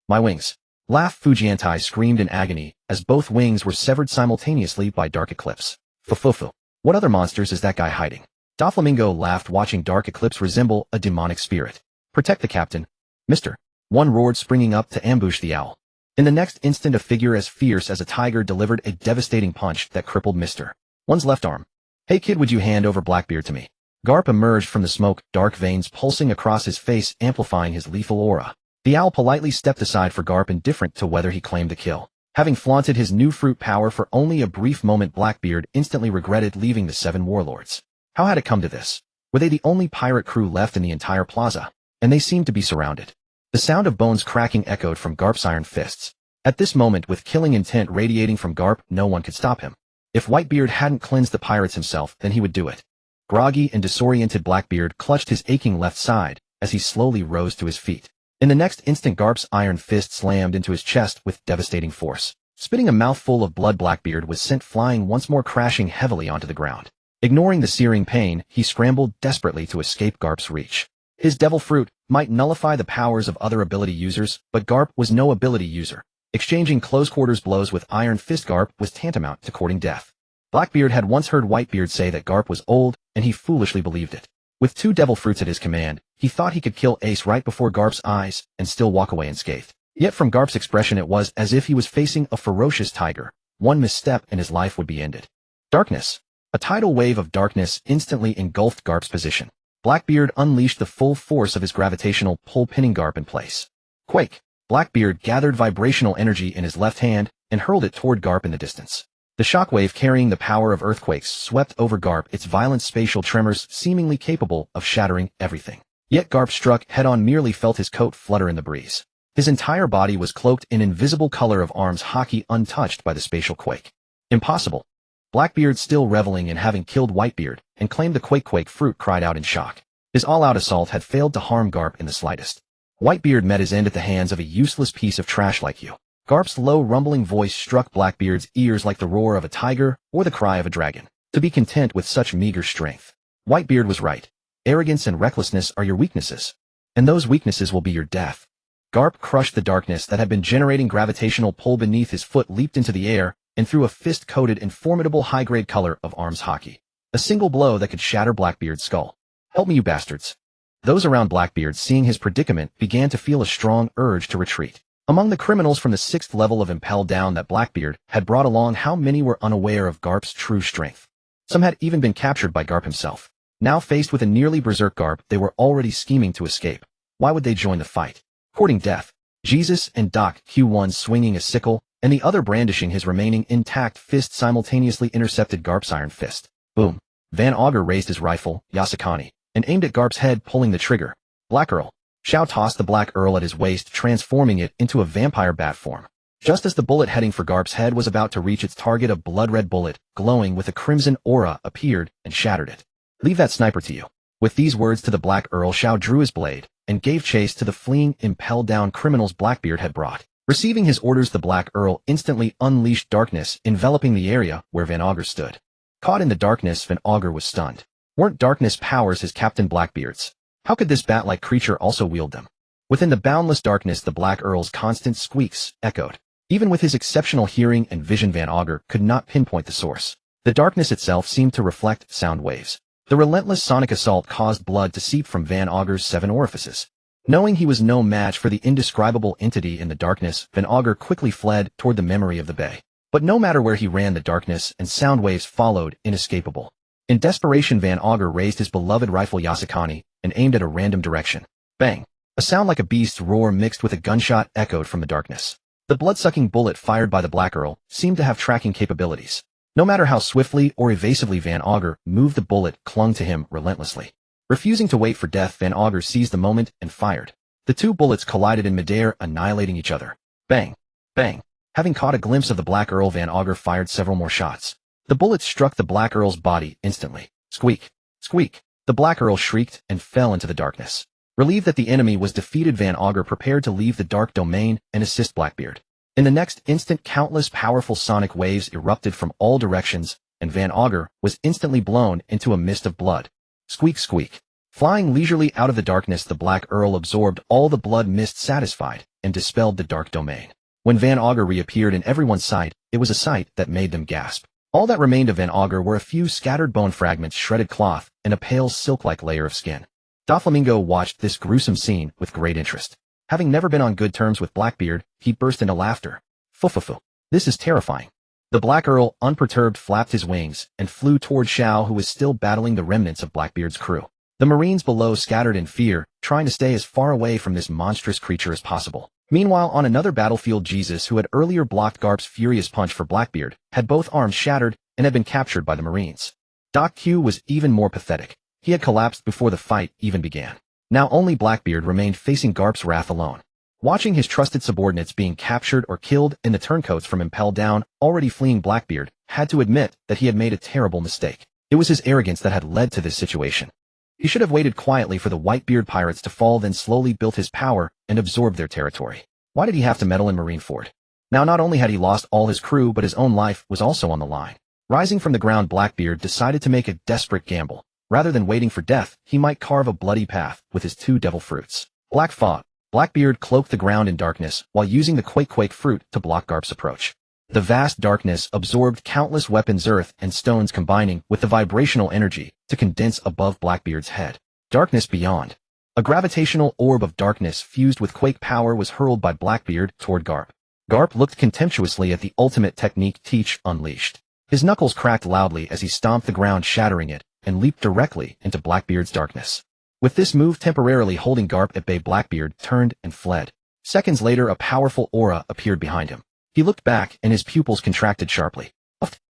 Speaker 1: My wings. Laughed Fujiantai, screamed in agony, as both wings were severed simultaneously by Dark Eclipse. Fufufu. What other monsters is that guy hiding? Doflamingo laughed, watching Dark Eclipse resemble a demonic spirit. Protect the captain. Mr. One roared, springing up to ambush the owl. In the next instant, a figure as fierce as a tiger delivered a devastating punch that crippled Mr. One's left arm. Hey kid, would you hand over Blackbeard to me? Garp emerged from the smoke, dark veins pulsing across his face, amplifying his lethal aura. The owl politely stepped aside for Garp, indifferent to whether he claimed the kill. Having flaunted his new fruit power for only a brief moment, Blackbeard instantly regretted leaving the 7 warlords. How had it come to this? Were they the only pirate crew left in the entire plaza? And they seemed to be surrounded. The sound of bones cracking echoed from Garp's iron fists. At this moment, with killing intent radiating from Garp, no one could stop him. If Whitebeard hadn't cleansed the pirates himself, then he would do it. Groggy and disoriented, Blackbeard clutched his aching left side as he slowly rose to his feet. In the next instant, Garp's iron fist slammed into his chest with devastating force. Spitting a mouthful of blood, Blackbeard was sent flying once more, crashing heavily onto the ground. Ignoring the searing pain, he scrambled desperately to escape Garp's reach. His devil fruit might nullify the powers of other ability users, but Garp was no ability user. Exchanging close-quarters blows with Iron Fist, Garp was tantamount to courting death. Blackbeard had once heard Whitebeard say that Garp was old, and he foolishly believed it. With 2 devil fruits at his command, he thought he could kill Ace right before Garp's eyes and still walk away unscathed. Yet from Garp's expression, it was as if he was facing a ferocious tiger. One misstep and his life would be ended. Darkness. A tidal wave of darkness instantly engulfed Garp's position. Blackbeard unleashed the full force of his gravitational pull, pinning Garp in place. Quake. Blackbeard gathered vibrational energy in his left hand and hurled it toward Garp in the distance. The shockwave, carrying the power of earthquakes, swept over Garp, its violent spatial tremors seemingly capable of shattering everything. Yet Garp struck head-on, merely felt his coat flutter in the breeze. His entire body was cloaked in invisible color of arms hockey, untouched by the spatial quake. Impossible. Blackbeard, still reveling in having killed Whitebeard and claimed the quake fruit, cried out in shock. His all-out assault had failed to harm Garp in the slightest. Whitebeard met his end at the hands of a useless piece of trash like you. Garp's low rumbling voice struck Blackbeard's ears like the roar of a tiger or the cry of a dragon. To be content with such meager strength. Whitebeard was right. Arrogance and recklessness are your weaknesses. And those weaknesses will be your death. Garp crushed the darkness that had been generating gravitational pull beneath his foot, leaped into the air, and threw a fist coated in formidable high-grade color of arms hockey. A single blow that could shatter Blackbeard's skull. Help me, you bastards. Those around Blackbeard, seeing his predicament, began to feel a strong urge to retreat. Among the criminals from the 6th level of Impel Down that Blackbeard had brought along, how many were unaware of Garp's true strength? Some had even been captured by Garp himself. Now faced with a nearly berserk Garp, they were already scheming to escape. Why would they join the fight? Courting death. Jesus and Doc Q1 swinging a sickle, and the other brandishing his remaining intact fist simultaneously intercepted Garp's iron fist. Boom. Van Augur raised his rifle, Yasakani, and aimed at Garp's head, pulling the trigger. Black Earl. Shao tossed the Black Earl at his waist, transforming it into a vampire bat form. Just as the bullet heading for Garp's head was about to reach its target, a blood-red bullet, glowing with a crimson aura, appeared and shattered it. Leave that sniper to you. With these words to the Black Earl, Shao drew his blade and gave chase to the fleeing, Impel Down criminals Blackbeard had brought. Receiving his orders, the Black Earl instantly unleashed darkness, enveloping the area where Van Augur stood. Caught in the darkness, Van Augur was stunned. Weren't darkness powers his Captain Blackbeard's? How could this bat-like creature also wield them? Within the boundless darkness, the Black Earl's constant squeaks echoed. Even with his exceptional hearing and vision, Van Augur could not pinpoint the source. The darkness itself seemed to reflect sound waves. The relentless sonic assault caused blood to seep from Van Augur's 7 orifices. Knowing he was no match for the indescribable entity in the darkness, Van Augur quickly fled toward the memory of the bay. But no matter where he ran, the darkness and sound waves followed, inescapable. In desperation, Van Augur raised his beloved rifle Yasakani and aimed at a random direction. Bang! A sound like a beast's roar mixed with a gunshot echoed from the darkness. The blood-sucking bullet fired by the Black Earl seemed to have tracking capabilities. No matter how swiftly or evasively Van Augur moved, the bullet clung to him relentlessly. Refusing to wait for death, Van Augur seized the moment and fired. The 2 bullets collided in midair, annihilating each other. Bang! Bang! Having caught a glimpse of the Black Earl, Van Augur fired several more shots. The bullets struck the Black Earl's body instantly. Squeak! Squeak! The Black Earl shrieked and fell into the darkness. Relieved that the enemy was defeated, Van Augur prepared to leave the dark domain and assist Blackbeard. In the next instant, countless powerful sonic waves erupted from all directions, and Van Augur was instantly blown into a mist of blood. Squeak, squeak. Flying leisurely out of the darkness, the Black Earl absorbed all the blood mist, satisfied, and dispelled the dark domain. When Van Augur reappeared in everyone's sight, it was a sight that made them gasp. All that remained of Van Augur were a few scattered bone fragments, shredded cloth, and a pale silk-like layer of skin. Doflamingo watched this gruesome scene with great interest. Having never been on good terms with Blackbeard, he burst into laughter. Fufufu. This is terrifying. The Black Earl, unperturbed, flapped his wings and flew toward Shao, who was still battling the remnants of Blackbeard's crew. The Marines below scattered in fear, trying to stay as far away from this monstrous creature as possible. Meanwhile, on another battlefield, Jesus, who had earlier blocked Garp's furious punch for Blackbeard, had both arms shattered and had been captured by the Marines. Doc Q was even more pathetic. He had collapsed before the fight even began. Now only Blackbeard remained, facing Garp's wrath alone. Watching his trusted subordinates being captured or killed, and the turncoats from Impel Down, already fleeing, Blackbeard had to admit that he had made a terrible mistake. It was his arrogance that had led to this situation. He should have waited quietly for the Whitebeard pirates to fall, then slowly built his power and absorbed their territory. Why did he have to meddle in Marineford? Now not only had he lost all his crew, but his own life was also on the line. Rising from the ground, Blackbeard decided to make a desperate gamble. Rather than waiting for death, he might carve a bloody path with his 2 devil fruits. Black fog. Blackbeard cloaked the ground in darkness while using the Quake fruit to block Garp's approach. The vast darkness absorbed countless weapons, earth, and stones, combining with the vibrational energy to condense above Blackbeard's head. Darkness beyond. A gravitational orb of darkness fused with Quake power was hurled by Blackbeard toward Garp. Garp looked contemptuously at the ultimate technique Teach unleashed. His knuckles cracked loudly as he stomped the ground, shattering it, and leaped directly into Blackbeard's darkness. With this move temporarily holding Garp at bay, Blackbeard turned and fled. Seconds later, a powerful aura appeared behind him. He looked back and his pupils contracted sharply.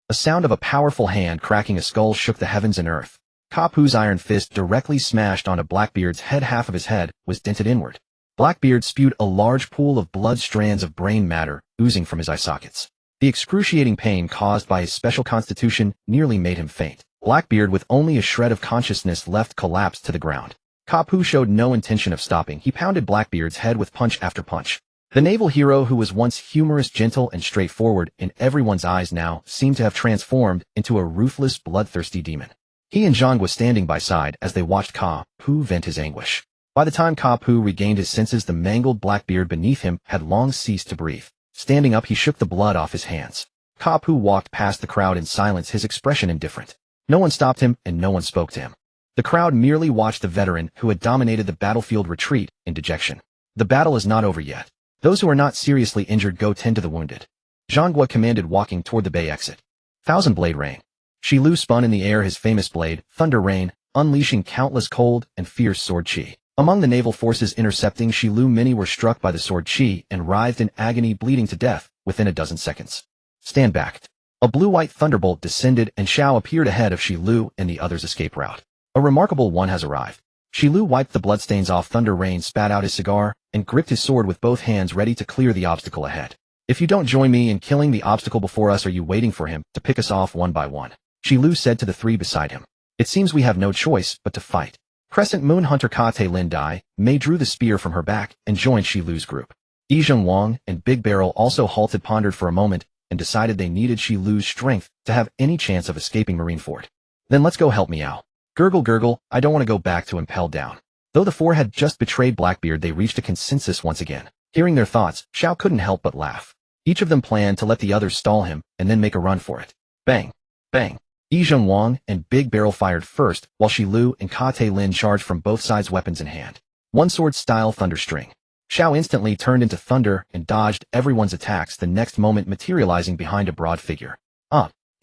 Speaker 1: A sound of a powerful hand cracking a skull shook the heavens and earth. Kapu's iron fist directly smashed onto Blackbeard's head. Half of his head was dented inward. Blackbeard spewed a large pool of blood, strands of brain matter oozing from his eye sockets. The excruciating pain caused by his special constitution nearly made him faint. Blackbeard, with only a shred of consciousness left, collapsed to the ground. Kapu showed no intention of stopping. He pounded Blackbeard's head with punch after punch. The naval hero who was once humorous, gentle, and straightforward in everyone's eyes now seemed to have transformed into a ruthless, bloodthirsty demon. He and Zhang was standing by side as they watched Ka Pu vent his anguish. By the time Ka Pu regained his senses, the mangled black beard beneath him had long ceased to breathe. Standing up, he shook the blood off his hands. Ka Pu walked past the crowd in silence, his expression indifferent. No one stopped him, and no one spoke to him. The crowd merely watched the veteran who had dominated the battlefield retreat in dejection. The battle is not over yet. Those who are not seriously injured go tend to the wounded. Zhang commanded, walking toward the bay exit. Thousand Blade Rain. Shi Lu spun in the air his famous blade, Thunder Rain, unleashing countless cold and fierce sword chi. Among the naval forces intercepting Shi Lu, many were struck by the sword chi and writhed in agony, bleeding to death within a dozen seconds. Stand back. A blue-white thunderbolt descended, and Xiao appeared ahead of Shi Lu and the others' escape route. A remarkable one has arrived. Shi Lu wiped the bloodstains off. Thunder Rain spat out his cigar and gripped his sword with both hands, ready to clear the obstacle ahead. If you don't join me in killing the obstacle before us, are you waiting for him to pick us off one by one? Shi Lu said to the three beside him. It seems we have no choice but to fight. Crescent Moon Hunter Ka Te Lin Dai Mei drew the spear from her back and joined Shi Lu's group. Yizheng Wang and Big Barrel also halted, pondered for a moment, and decided they needed Shi Lu's strength to have any chance of escaping Marineford. Then let's go, help me out. Gurgle gurgle, I don't want to go back to impel down. Though the four had just betrayed Blackbeard, they reached a consensus once again. Hearing their thoughts, Xiao couldn't help but laugh. Each of them planned to let the others stall him and then make a run for it. Bang! Bang! Yizheng Wang and Big Barrel fired first, while Shi Lu and Ka Te Lin charged from both sides, weapons in hand. One sword style thunder string. Xiao instantly turned into thunder and dodged everyone's attacks, the next moment materializing behind a broad figure.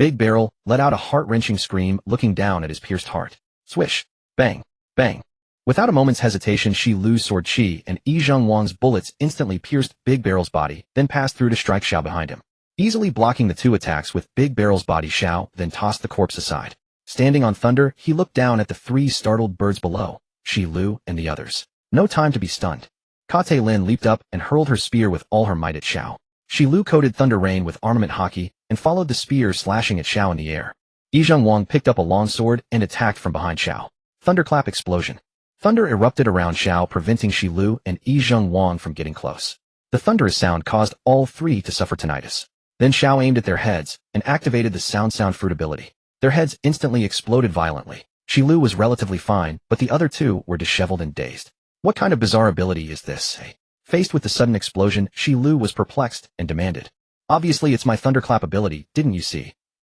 Speaker 1: Big Barrel let out a heart-wrenching scream, looking down at his pierced heart. Swish! Bang! Bang! Without a moment's hesitation, Shi Lu's sword chi and Yizheng Wang's bullets instantly pierced Big Barrel's body, then passed through to strike Xiao behind him. Easily blocking the two attacks with Big Barrel's body, Xiao then tossed the corpse aside. Standing on thunder, he looked down at the three startled birds below, Shi Lu and the others. No time to be stunned. Ka Te Lin leaped up and hurled her spear with all her might at Xiao. Shi Lu coated Thunder Rain with armament hockey and followed the spear, slashing at Xiao in the air. Yizheng Wang picked up a long sword and attacked from behind Xiao. Thunderclap explosion. Thunder erupted around Xiao, preventing Shi Lu and Yizheng Wang from getting close. The thunderous sound caused all three to suffer tinnitus. Then Xiao aimed at their heads and activated the sound fruit ability. Their heads instantly exploded violently. Shi Lu was relatively fine, but the other two were disheveled and dazed. What kind of bizarre ability is this? Faced with the sudden explosion, Shi Lu was perplexed and demanded. Obviously it's my thunderclap ability, didn't you see?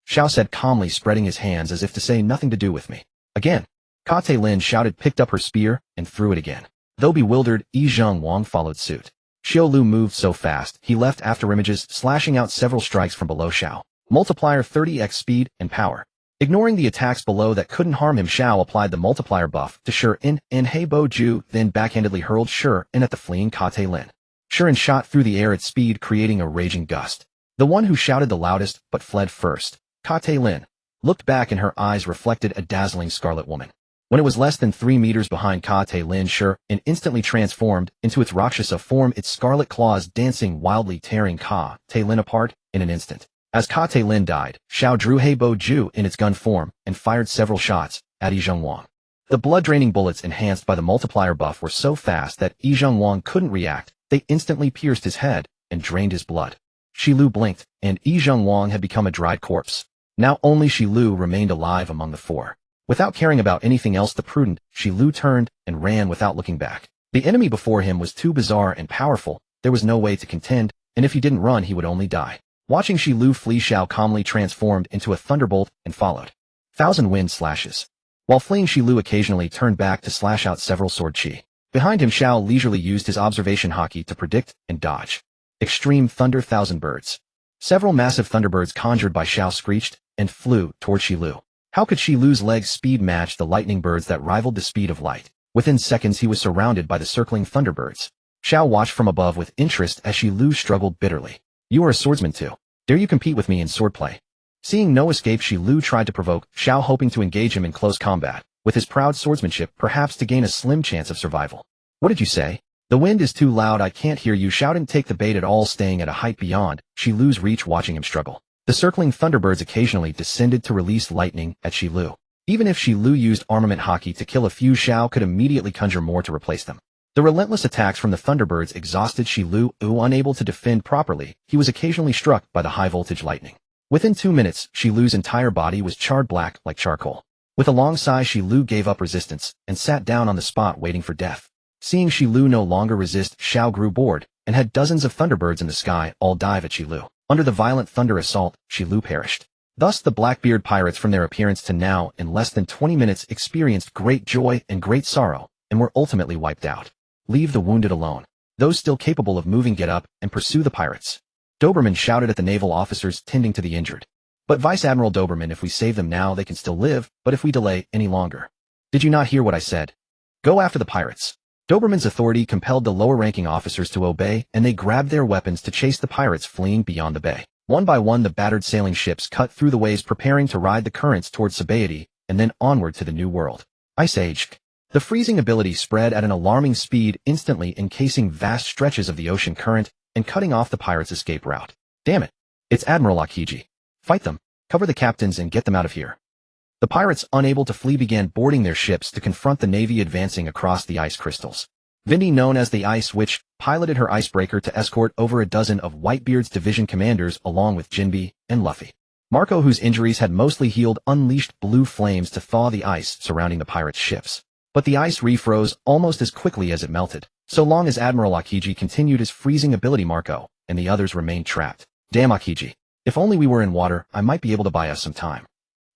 Speaker 1: Xiao said calmly, spreading his hands as if to say, nothing to do with me. Again. Ka Te Lin shouted, picked up her spear, and threw it again. Though bewildered, Yizheng Wang followed suit. Xiao Lu moved so fast, he left after images, slashing out several strikes from below Xiao. Multiplier 30x speed and power. Ignoring the attacks below that couldn't harm him, Xiao applied the multiplier buff to Shi and Hei Bo Ju, then backhandedly hurled Shi at the fleeing Ka Te Lin. Shi shot through the air at speed, creating a raging gust. The one who shouted the loudest but fled first, Ka Te Lin, looked back and her eyes reflected a dazzling scarlet woman. When it was less than 3 meters behind Ka Te Lin, Shi instantly transformed into its Rakshasa form, its scarlet claws dancing wildly, tearing Ka Te Lin apart in an instant. As Ka Te Lin died, Xiao drew Hei Bo Ju in its gun form and fired several shots at Yizheng Wang. The blood-draining bullets enhanced by the multiplier buff were so fast that Yizheng Wang couldn't react. They instantly pierced his head and drained his blood. Shi Lu blinked, and Yizheng Wang had become a dried corpse. Now only Shi Lu remained alive among the four. Without caring about anything else, the prudent Shi Lu turned and ran without looking back. The enemy before him was too bizarre and powerful, there was no way to contend, and if he didn't run he would only die. Watching Shi Lu flee, Xiao calmly transformed into a thunderbolt and followed. Thousand wind slashes. While fleeing, Shi Lu occasionally turned back to slash out several sword chi. Behind him, Xiao leisurely used his observation hockey to predict and dodge. Extreme thunder, thousand birds. Several massive thunderbirds conjured by Xiao screeched and flew toward Shi Lu. How could Shi Lu's legs speed match the lightning birds that rivaled the speed of light? Within seconds he was surrounded by the circling thunderbirds. Xiao watched from above with interest as Shi Lu struggled bitterly. You are a swordsman too. Dare you compete with me in swordplay? Seeing no escape, Shi Lu tried to provoke Xiao, hoping to engage him in close combat, with his proud swordsmanship perhaps to gain a slim chance of survival. What did you say? The wind is too loud, I can't hear you. Xiao didn't take the bait at all, staying at a height beyond Shi Lu's reach, watching him struggle. The circling thunderbirds occasionally descended to release lightning at Shi Lu. Even if Shi Lu used armament hockey to kill a few, Xiao could immediately conjure more to replace them. The relentless attacks from the Thunderbirds exhausted Shi Lu, who, unable to defend properly, he was occasionally struck by the high-voltage lightning. Within 2 minutes, Shi Lu's entire body was charred black like charcoal. With a long sigh, Shi Lu gave up resistance and sat down on the spot waiting for death. Seeing Shi Lu no longer resist, Xiao grew bored and had dozens of Thunderbirds in the sky all dive at Shi Lu. Under the violent thunder assault, Shi Lu perished. Thus the Blackbeard pirates from their appearance to now in less than 20 minutes experienced great joy and great sorrow and were ultimately wiped out. Leave the wounded alone. Those still capable of moving get up and pursue the pirates. Doberman shouted at the naval officers tending to the injured. But Vice Admiral Doberman, if we save them now, they can still live, but if we delay any longer. Did you not hear what I said? Go after the pirates. Doberman's authority compelled the lower-ranking officers to obey, and they grabbed their weapons to chase the pirates fleeing beyond the bay. One by one, the battered sailing ships cut through the waves, preparing to ride the currents towards Sabaody, and then onward to the New World. Ice Age. The freezing ability spread at an alarming speed, instantly encasing vast stretches of the ocean current and cutting off the pirates' escape route. Damn it. It's Admiral Aokiji. Fight them, cover the captains, and get them out of here. The pirates, unable to flee, began boarding their ships to confront the navy advancing across the ice crystals. Vindy, known as the Ice Witch, piloted her icebreaker to escort over a dozen of Whitebeard's division commanders along with Jinbe and Luffy. Marco, whose injuries had mostly healed, unleashed blue flames to thaw the ice surrounding the pirates' ships. But the ice refroze almost as quickly as it melted, so long as Admiral Aokiji continued his freezing ability. Marco and the others remained trapped. Damn, Aokiji. If only we were in water, I might be able to buy us some time.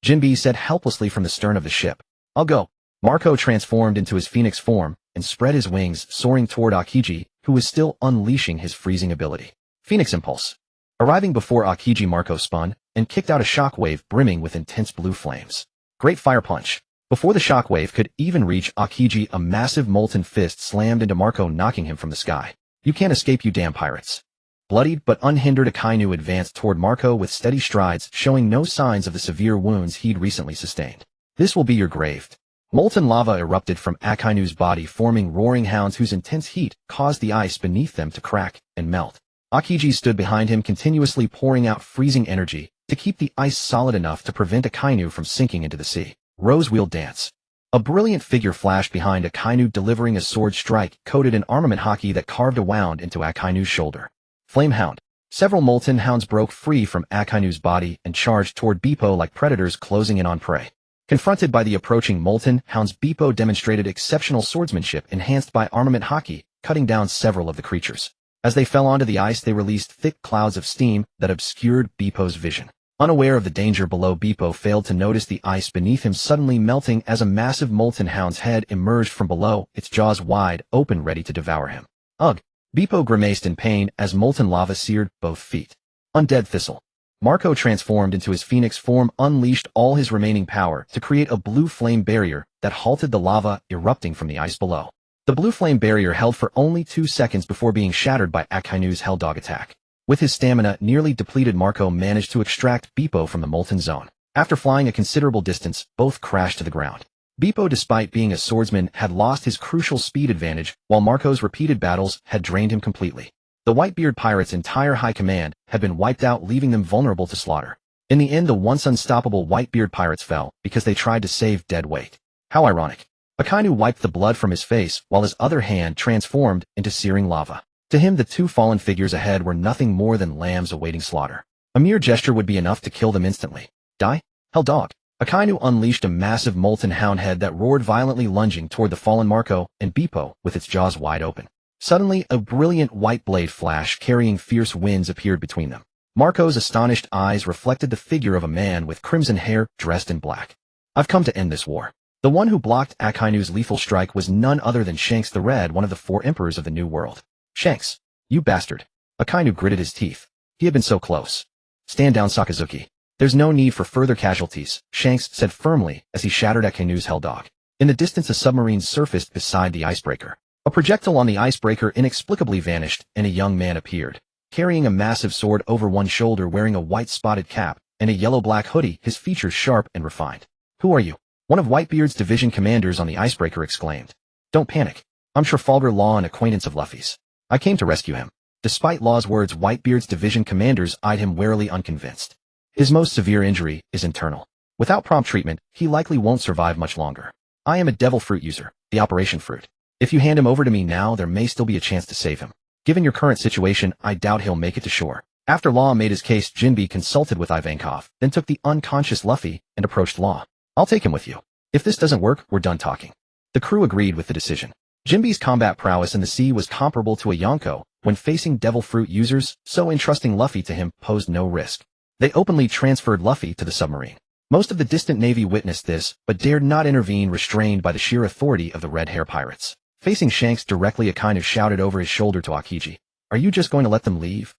Speaker 1: Jinbe said helplessly from the stern of the ship. I'll go. Marco transformed into his phoenix form and spread his wings, soaring toward Aokiji, who was still unleashing his freezing ability. Phoenix Impulse. Arriving before Aokiji, Marco spun and kicked out a shockwave brimming with intense blue flames. Great Fire Punch. Before the shockwave could even reach Aokiji, a massive molten fist slammed into Marco, knocking him from the sky. You can't escape, you damn pirates. Bloodied but unhindered, Akainu advanced toward Marco with steady strides, showing no signs of the severe wounds he'd recently sustained. This will be your grave. Molten lava erupted from Akainu's body, forming roaring hounds whose intense heat caused the ice beneath them to crack and melt. Aokiji stood behind him, continuously pouring out freezing energy to keep the ice solid enough to prevent Akainu from sinking into the sea. Rose Wheel Dance. A brilliant figure flashed behind Akainu, delivering a sword strike coated in armament haki that carved a wound into Akainu's shoulder. Flame Hound. Several molten hounds broke free from Akainu's body and charged toward Beppo like predators closing in on prey. Confronted by the approaching molten hounds, Beppo demonstrated exceptional swordsmanship enhanced by armament haki, cutting down several of the creatures. As they fell onto the ice, they released thick clouds of steam that obscured Beppo's vision. Unaware of the danger below, Beppo failed to notice the ice beneath him suddenly melting as a massive molten hound's head emerged from below, its jaws wide open, ready to devour him. Ugh! Beppo grimaced in pain as molten lava seared both feet. Undead Thistle. Marco transformed into his phoenix form, unleashed all his remaining power to create a blue flame barrier that halted the lava erupting from the ice below. The blue flame barrier held for only 2 seconds before being shattered by Akainu's Helldog attack. With his stamina nearly depleted, Marco managed to extract Beppo from the molten zone. After flying a considerable distance, both crashed to the ground. Beppo, despite being a swordsman, had lost his crucial speed advantage, while Marco's repeated battles had drained him completely. The Whitebeard pirates' entire high command had been wiped out, leaving them vulnerable to slaughter. In the end, the once unstoppable Whitebeard pirates fell because they tried to save dead weight. How ironic. Akainu wiped the blood from his face while his other hand transformed into searing lava. To him, the two fallen figures ahead were nothing more than lambs awaiting slaughter. A mere gesture would be enough to kill them instantly. Die? Helldog. Akainu unleashed a massive molten hound head that roared violently, lunging toward the fallen Marco and Beppo with its jaws wide open. Suddenly, a brilliant white blade flash carrying fierce winds appeared between them. Marco's astonished eyes reflected the figure of a man with crimson hair dressed in black. I've come to end this war. The one who blocked Akainu's lethal strike was none other than Shanks the Red, one of the 4 emperors of the New World. Shanks, you bastard. Akainu gritted his teeth. He had been so close. Stand down, Sakazuki. There's no need for further casualties, Shanks said firmly as he shattered Akainu's Helldog. In the distance, a submarine surfaced beside the icebreaker. A projectile on the icebreaker inexplicably vanished, and a young man appeared, carrying a massive sword over one shoulder, wearing a white spotted cap and a yellow-black hoodie, his features sharp and refined. Who are you? One of Whitebeard's division commanders on the icebreaker exclaimed. Don't panic. I'm Trafalgar Law, an acquaintance of Luffy's. I came to rescue him. Despite Law's words, Whitebeard's division commanders eyed him warily, unconvinced. His most severe injury is internal. Without prompt treatment, he likely won't survive much longer. I am a devil fruit user, the Operation Fruit. If you hand him over to me now, there may still be a chance to save him. Given your current situation, I doubt he'll make it to shore. After Law made his case, Jinbe consulted with Ivankov, then took the unconscious Luffy and approached Law. I'll take him with you. If this doesn't work, we're done talking. The crew agreed with the decision. Jinbe's combat prowess in the sea was comparable to a Yonko. When facing devil fruit users, so entrusting Luffy to him posed no risk. They openly transferred Luffy to the submarine. Most of the distant navy witnessed this, but dared not intervene, restrained by the sheer authority of the red hair pirates. Facing Shanks directly, Akainu shouted over his shoulder to Aokiji, "Are you just going to let them leave?"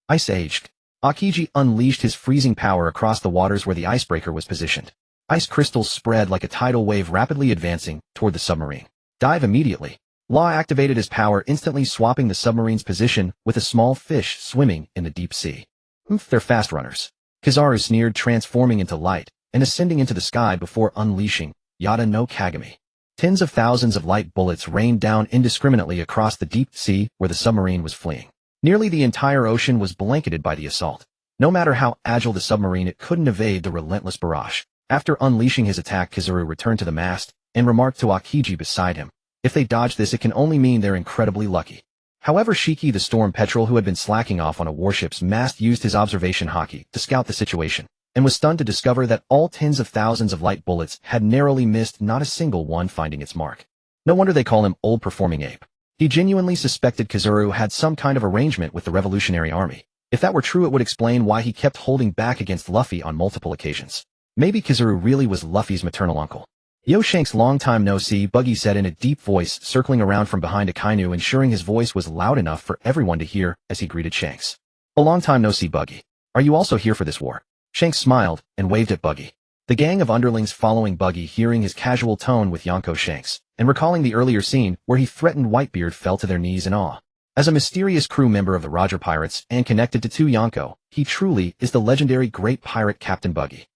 Speaker 1: Ice aged. Aokiji unleashed his freezing power across the waters where the icebreaker was positioned. Ice crystals spread like a tidal wave, rapidly advancing toward the submarine. Dive immediately. Law activated his power, instantly swapping the submarine's position with a small fish swimming in the deep sea. Oof, they're fast runners. Kizaru sneered, transforming into light and ascending into the sky before unleashing Yada no Kagami. Tens of thousands of light bullets rained down indiscriminately across the deep sea where the submarine was fleeing. Nearly the entire ocean was blanketed by the assault. No matter how agile the submarine, it couldn't evade the relentless barrage. After unleashing his attack, Kizaru returned to the mast and remarked to Aokiji beside him, "If they dodge this, it can only mean they're incredibly lucky." However, Shiki the Storm Petrel, who had been slacking off on a warship's mast, used his observation haki to scout the situation, and was stunned to discover that all tens of thousands of light bullets had narrowly missed, not a single one finding its mark. No wonder they call him Old Performing Ape. He genuinely suspected Kizaru had some kind of arrangement with the Revolutionary Army. If that were true, it would explain why he kept holding back against Luffy on multiple occasions. Maybe Kizaru really was Luffy's maternal uncle. "Yo Shanks, long time no see," Buggy said in a deep voice, circling around from behind Akainu, ensuring his voice was loud enough for everyone to hear as he greeted Shanks. "A long time no see, Buggy. Are you also here for this war?" Shanks smiled and waved at Buggy. The gang of underlings following Buggy, hearing his casual tone with Yonko Shanks, and recalling the earlier scene where he threatened Whitebeard, fell to their knees in awe. As a mysterious crew member of the Roger Pirates and connected to Yonko, he truly is the legendary great pirate Captain Buggy.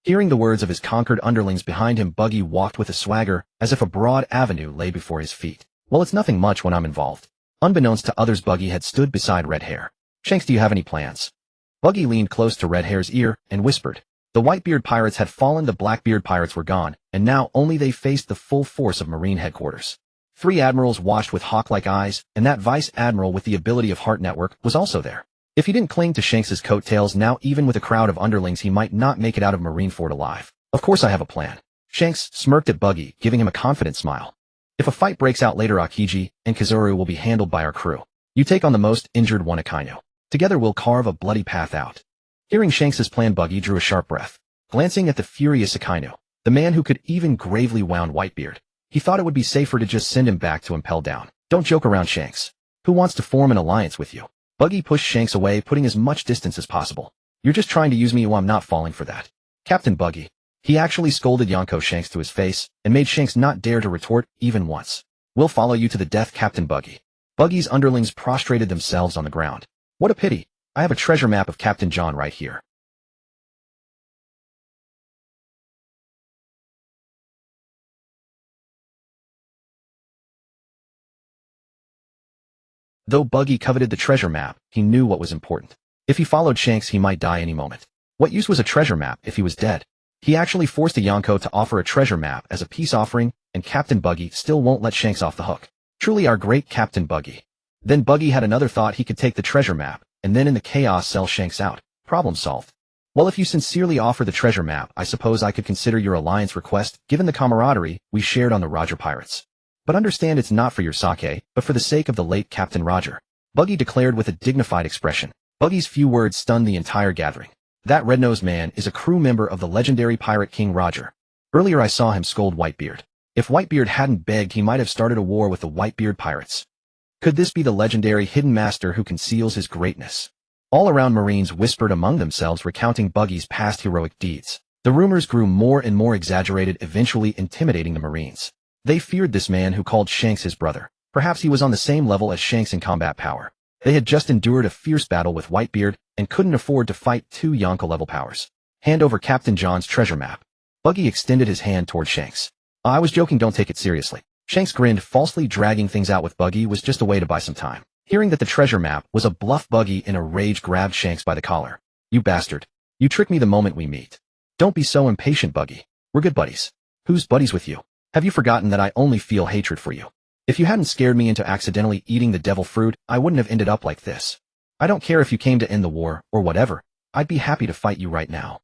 Speaker 1: Hearing the words of his conquered underlings behind him, Buggy walked with a swagger, as if a broad avenue lay before his feet. "Well, it's nothing much when I'm involved." Unbeknownst to others, Buggy had stood beside Red Hair. "Shanks, do you have any plans?" Buggy leaned close to Red Hair's ear and whispered. The Whitebeard pirates had fallen, the Blackbeard pirates were gone, and now only they faced the full force of Marine headquarters. 3 admirals watched with hawk-like eyes, and that vice admiral with the ability of Heart Network was also there. If he didn't cling to Shanks's coattails now, even with a crowd of underlings, he might not make it out of Marineford alive. "Of course I have a plan." Shanks smirked at Buggy, giving him a confident smile. "If a fight breaks out later, Aokiji and Kizaru will be handled by our crew. You take on the most injured one, Akainu. Together we'll carve a bloody path out." Hearing Shanks's plan, Buggy drew a sharp breath. Glancing at the furious Akainu, the man who could even gravely wound Whitebeard, he thought it would be safer to just send him back to impel down. "Don't joke around, Shanks. Who wants to form an alliance with you?" Buggy pushed Shanks away, putting as much distance as possible. "You're just trying to use me. Well, I'm not falling for that. Captain Buggy." He actually scolded Yonko Shanks to his face and made Shanks not dare to retort even once. "We'll follow you to the death, Captain Buggy." Buggy's underlings prostrated themselves on the ground. "What a pity. I have a treasure map of Captain John right here." Though Buggy coveted the treasure map, he knew what was important. If he followed Shanks, he might die any moment. What use was a treasure map if he was dead? He actually forced a Yonko to offer a treasure map as a peace offering, and Captain Buggy still won't let Shanks off the hook. Truly our great Captain Buggy. Then Buggy had another thought. He could take the treasure map, and then in the chaos sell Shanks out. Problem solved. "Well, if you sincerely offer the treasure map, I suppose I could consider your alliance request, given the camaraderie we shared on the Roger Pirates. But understand it's not for your sake, but for the sake of the late Captain Roger," Buggy declared with a dignified expression. Buggy's few words stunned the entire gathering. That red-nosed man is a crew member of the legendary pirate King Roger. Earlier I saw him scold Whitebeard. If Whitebeard hadn't begged, he might have started a war with the Whitebeard pirates. Could this be the legendary hidden master who conceals his greatness? All around, Marines whispered among themselves, recounting Buggy's past heroic deeds. The rumors grew more and more exaggerated, eventually intimidating the Marines. They feared this man who called Shanks his brother. Perhaps he was on the same level as Shanks in combat power. They had just endured a fierce battle with Whitebeard and couldn't afford to fight 2 Yonko-level powers. "Hand over Captain John's treasure map." Buggy extended his hand toward Shanks. "I was joking, don't take it seriously." Shanks grinned, falsely. Dragging things out with Buggy was just a way to buy some time. Hearing that the treasure map was a bluff, Buggy in a rage grabbed Shanks by the collar. "You bastard. You trick me the moment we meet. Don't be so impatient, Buggy. We're good buddies." "Who's buddies with you? Have you forgotten that I only feel hatred for you?" If you hadn't scared me into accidentally eating the devil fruit, I wouldn't have ended up like this. I don't care if you came to end the war, or whatever. I'd be happy to fight you right now.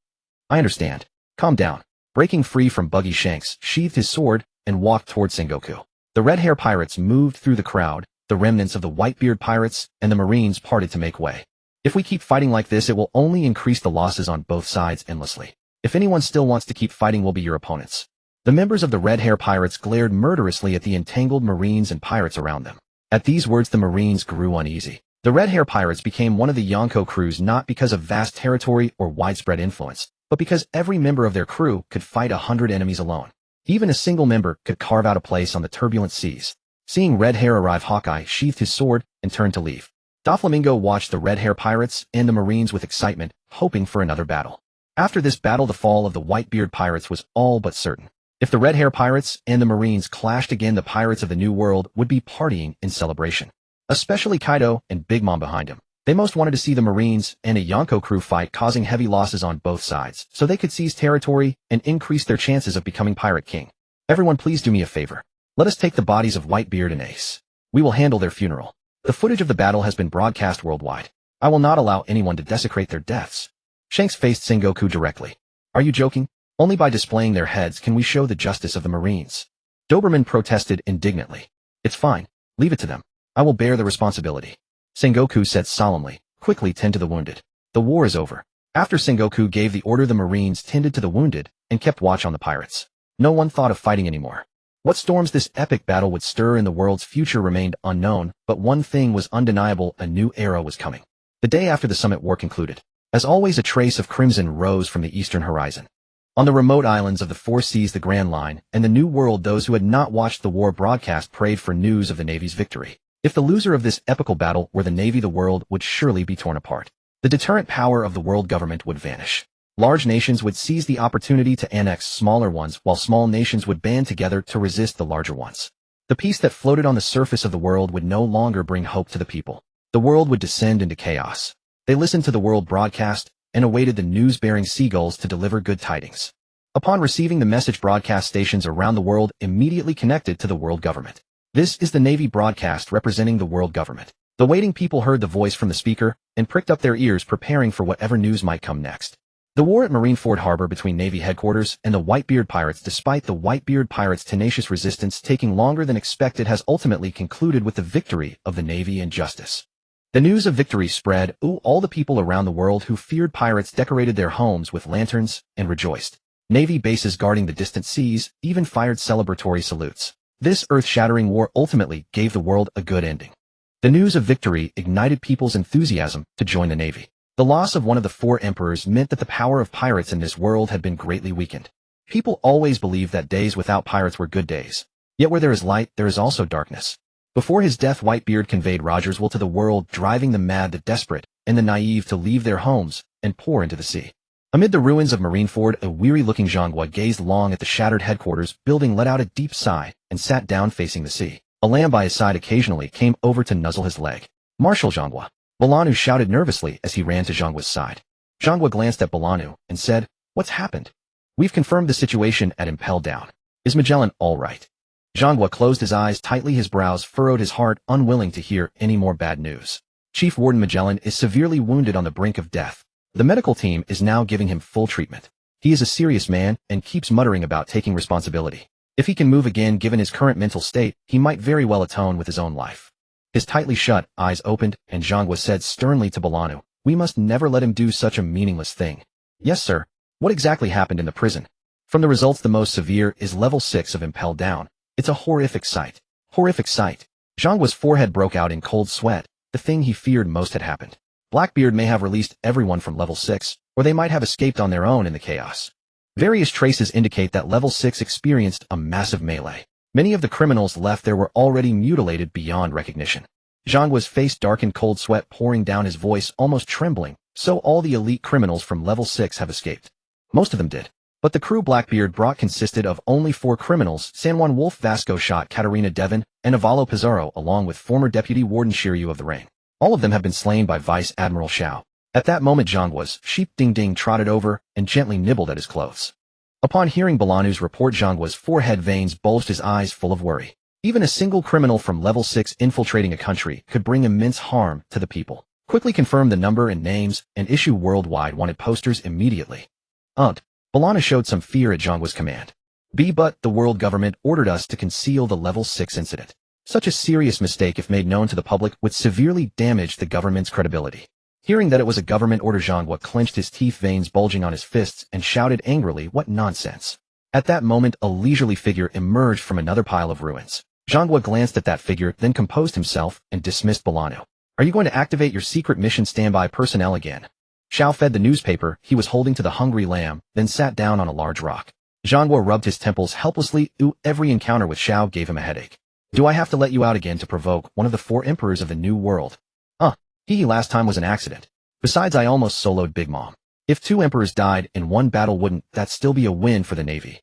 Speaker 1: I understand. Calm down. Breaking free from Buggy Shanks, sheathed his sword, and walked toward Sengoku. The red hair pirates moved through the crowd, the remnants of the Whitebeard pirates, and the Marines parted to make way. If we keep fighting like this, it will only increase the losses on both sides endlessly. If anyone still wants to keep fighting, we'll be your opponents. The members of the red hair pirates glared murderously at the entangled Marines and pirates around them. At these words, the Marines grew uneasy. The red hair pirates became one of the Yonko crews not because of vast territory or widespread influence, but because every member of their crew could fight 100 enemies alone. Even a single member could carve out a place on the turbulent seas. Seeing Red Hair arrive, Hawkeye sheathed his sword and turned to leave. Doflamingo watched the red hair pirates and the Marines with excitement, hoping for another battle. After this battle, the fall of the Whitebeard pirates was all but certain. If the red hair pirates and the Marines clashed again, the pirates of the New World would be partying in celebration. Especially Kaido and Big Mom behind him. They most wanted to see the Marines and a Yonko crew fight, causing heavy losses on both sides, so they could seize territory and increase their chances of becoming Pirate King. Everyone, please do me a favor. Let us take the bodies of Whitebeard and Ace. We will handle their funeral. The footage of the battle has been broadcast worldwide. I will not allow anyone to desecrate their deaths. Shanks faced Sengoku directly. Are you joking? Only by displaying their heads can we show the justice of the Marines. Doberman protested indignantly. It's fine. Leave it to them. I will bear the responsibility. Sengoku said solemnly, quickly tend to the wounded. The war is over. After Sengoku gave the order, the Marines tended to the wounded and kept watch on the pirates. No one thought of fighting anymore. What storms this epic battle would stir in the world's future remained unknown, but one thing was undeniable: a new era was coming. The day after the summit war concluded. As always, a trace of crimson rose from the eastern horizon. On the remote islands of the Four Seas, the Grand Line, and the New World, those who had not watched the war broadcast prayed for news of the Navy's victory. If the loser of this epical battle were the Navy, the world would surely be torn apart. The deterrent power of the world government would vanish. Large nations would seize the opportunity to annex smaller ones, while small nations would band together to resist the larger ones. The peace that floated on the surface of the world would no longer bring hope to the people. The world would descend into chaos. They listened to the world broadcast and awaited the news-bearing seagulls to deliver good tidings. Upon receiving the message, broadcast stations around the world immediately connected to the world government. This is the Navy broadcast representing the world government. The waiting people heard the voice from the speaker and pricked up their ears, preparing for whatever news might come next. The war at Marineford Harbor between Navy headquarters and the Whitebeard pirates, despite the Whitebeard pirates' tenacious resistance taking longer than expected, has ultimately concluded with the victory of the Navy and justice. The news of victory spread. All the people around the world who feared pirates decorated their homes with lanterns and rejoiced. Navy bases guarding the distant seas even fired celebratory salutes. This earth-shattering war ultimately gave the world a good ending. The news of victory ignited people's enthusiasm to join the Navy. The loss of one of the 4 emperors meant that the power of pirates in this world had been greatly weakened. People always believed that days without pirates were good days. Yet where there is light, there is also darkness. Before his death, Whitebeard conveyed Roger's will to the world, driving the mad, the desperate, and the naive to leave their homes and pour into the sea. Amid the ruins of Marineford, a weary-looking Zhangwa gazed long at the shattered headquarters building, let out a deep sigh, and sat down facing the sea. A lamb by his side occasionally came over to nuzzle his leg. Marshal Zhangwa. Balanu shouted nervously as he ran to Zhangwa's side. Zhangwa glanced at Balanu and said, "What's happened?" "We've confirmed the situation at Impel Down. Is Magellan all right?" Zhangwa closed his eyes tightly, his brows furrowed, his heart unwilling to hear any more bad news. Chief Warden Magellan is severely wounded on the brink of death. The medical team is now giving him full treatment. He is a serious man and keeps muttering about taking responsibility. If he can move again, given his current mental state, he might very well atone with his own life. His tightly shut eyes opened, and Zhangwa said sternly to Balanu, "We must never let him do such a meaningless thing." "Yes, sir." "What exactly happened in the prison?" "From the results, the most severe is level 6 of Impel Down. It's a horrific sight." "Horrific sight." Zhangwa's forehead broke out in cold sweat. The thing he feared most had happened. Blackbeard may have released everyone from level 6, or they might have escaped on their own in the chaos. Various traces indicate that level 6 experienced a massive melee. Many of the criminals left there were already mutilated beyond recognition. Zhangwa's face darkened, cold sweat pouring down, his voice almost trembling. "So all the elite criminals from level 6 have escaped." "Most of them did. But the crew Blackbeard brought consisted of only 4 criminals: San Juan Wolf, Vasco Shot, Katarina Devon, and Avalo Pizarro, along with former Deputy Warden Shiryu of the Rain. All of them have been slain by Vice Admiral Xiao." At that moment, Zhangwa's sheep Ding Ding trotted over and gently nibbled at his clothes. Upon hearing Balanu's report, Zhangwa's forehead veins bulged, his eyes full of worry. Even a single criminal from level 6 infiltrating a country could bring immense harm to the people. Quickly confirm the number and names and issue worldwide wanted posters immediately. Balana showed some fear at Zhanghua's command. But the world government ordered us to conceal the level 6 incident. Such a serious mistake, if made known to the public, would severely damage the government's credibility. Hearing that it was a government order, Zhanghua clenched his teeth, veins bulging on his fists, and shouted angrily, "What nonsense!" At that moment, a leisurely figure emerged from another pile of ruins. Zhanghua glanced at that figure, then composed himself and dismissed Balano. "Are you going to activate your secret mission standby personnel again?" Xiao fed the newspaper he was holding to the hungry lamb, then sat down on a large rock. Zhanghua rubbed his temples helplessly. Every encounter with Xiao gave him a headache. "Do I have to let you out again to provoke one of the 4 emperors of the new world?" Last time was an accident. Besides, I almost soloed Big Mom. If 2 emperors died in one battle, wouldn't that still be a win for the Navy?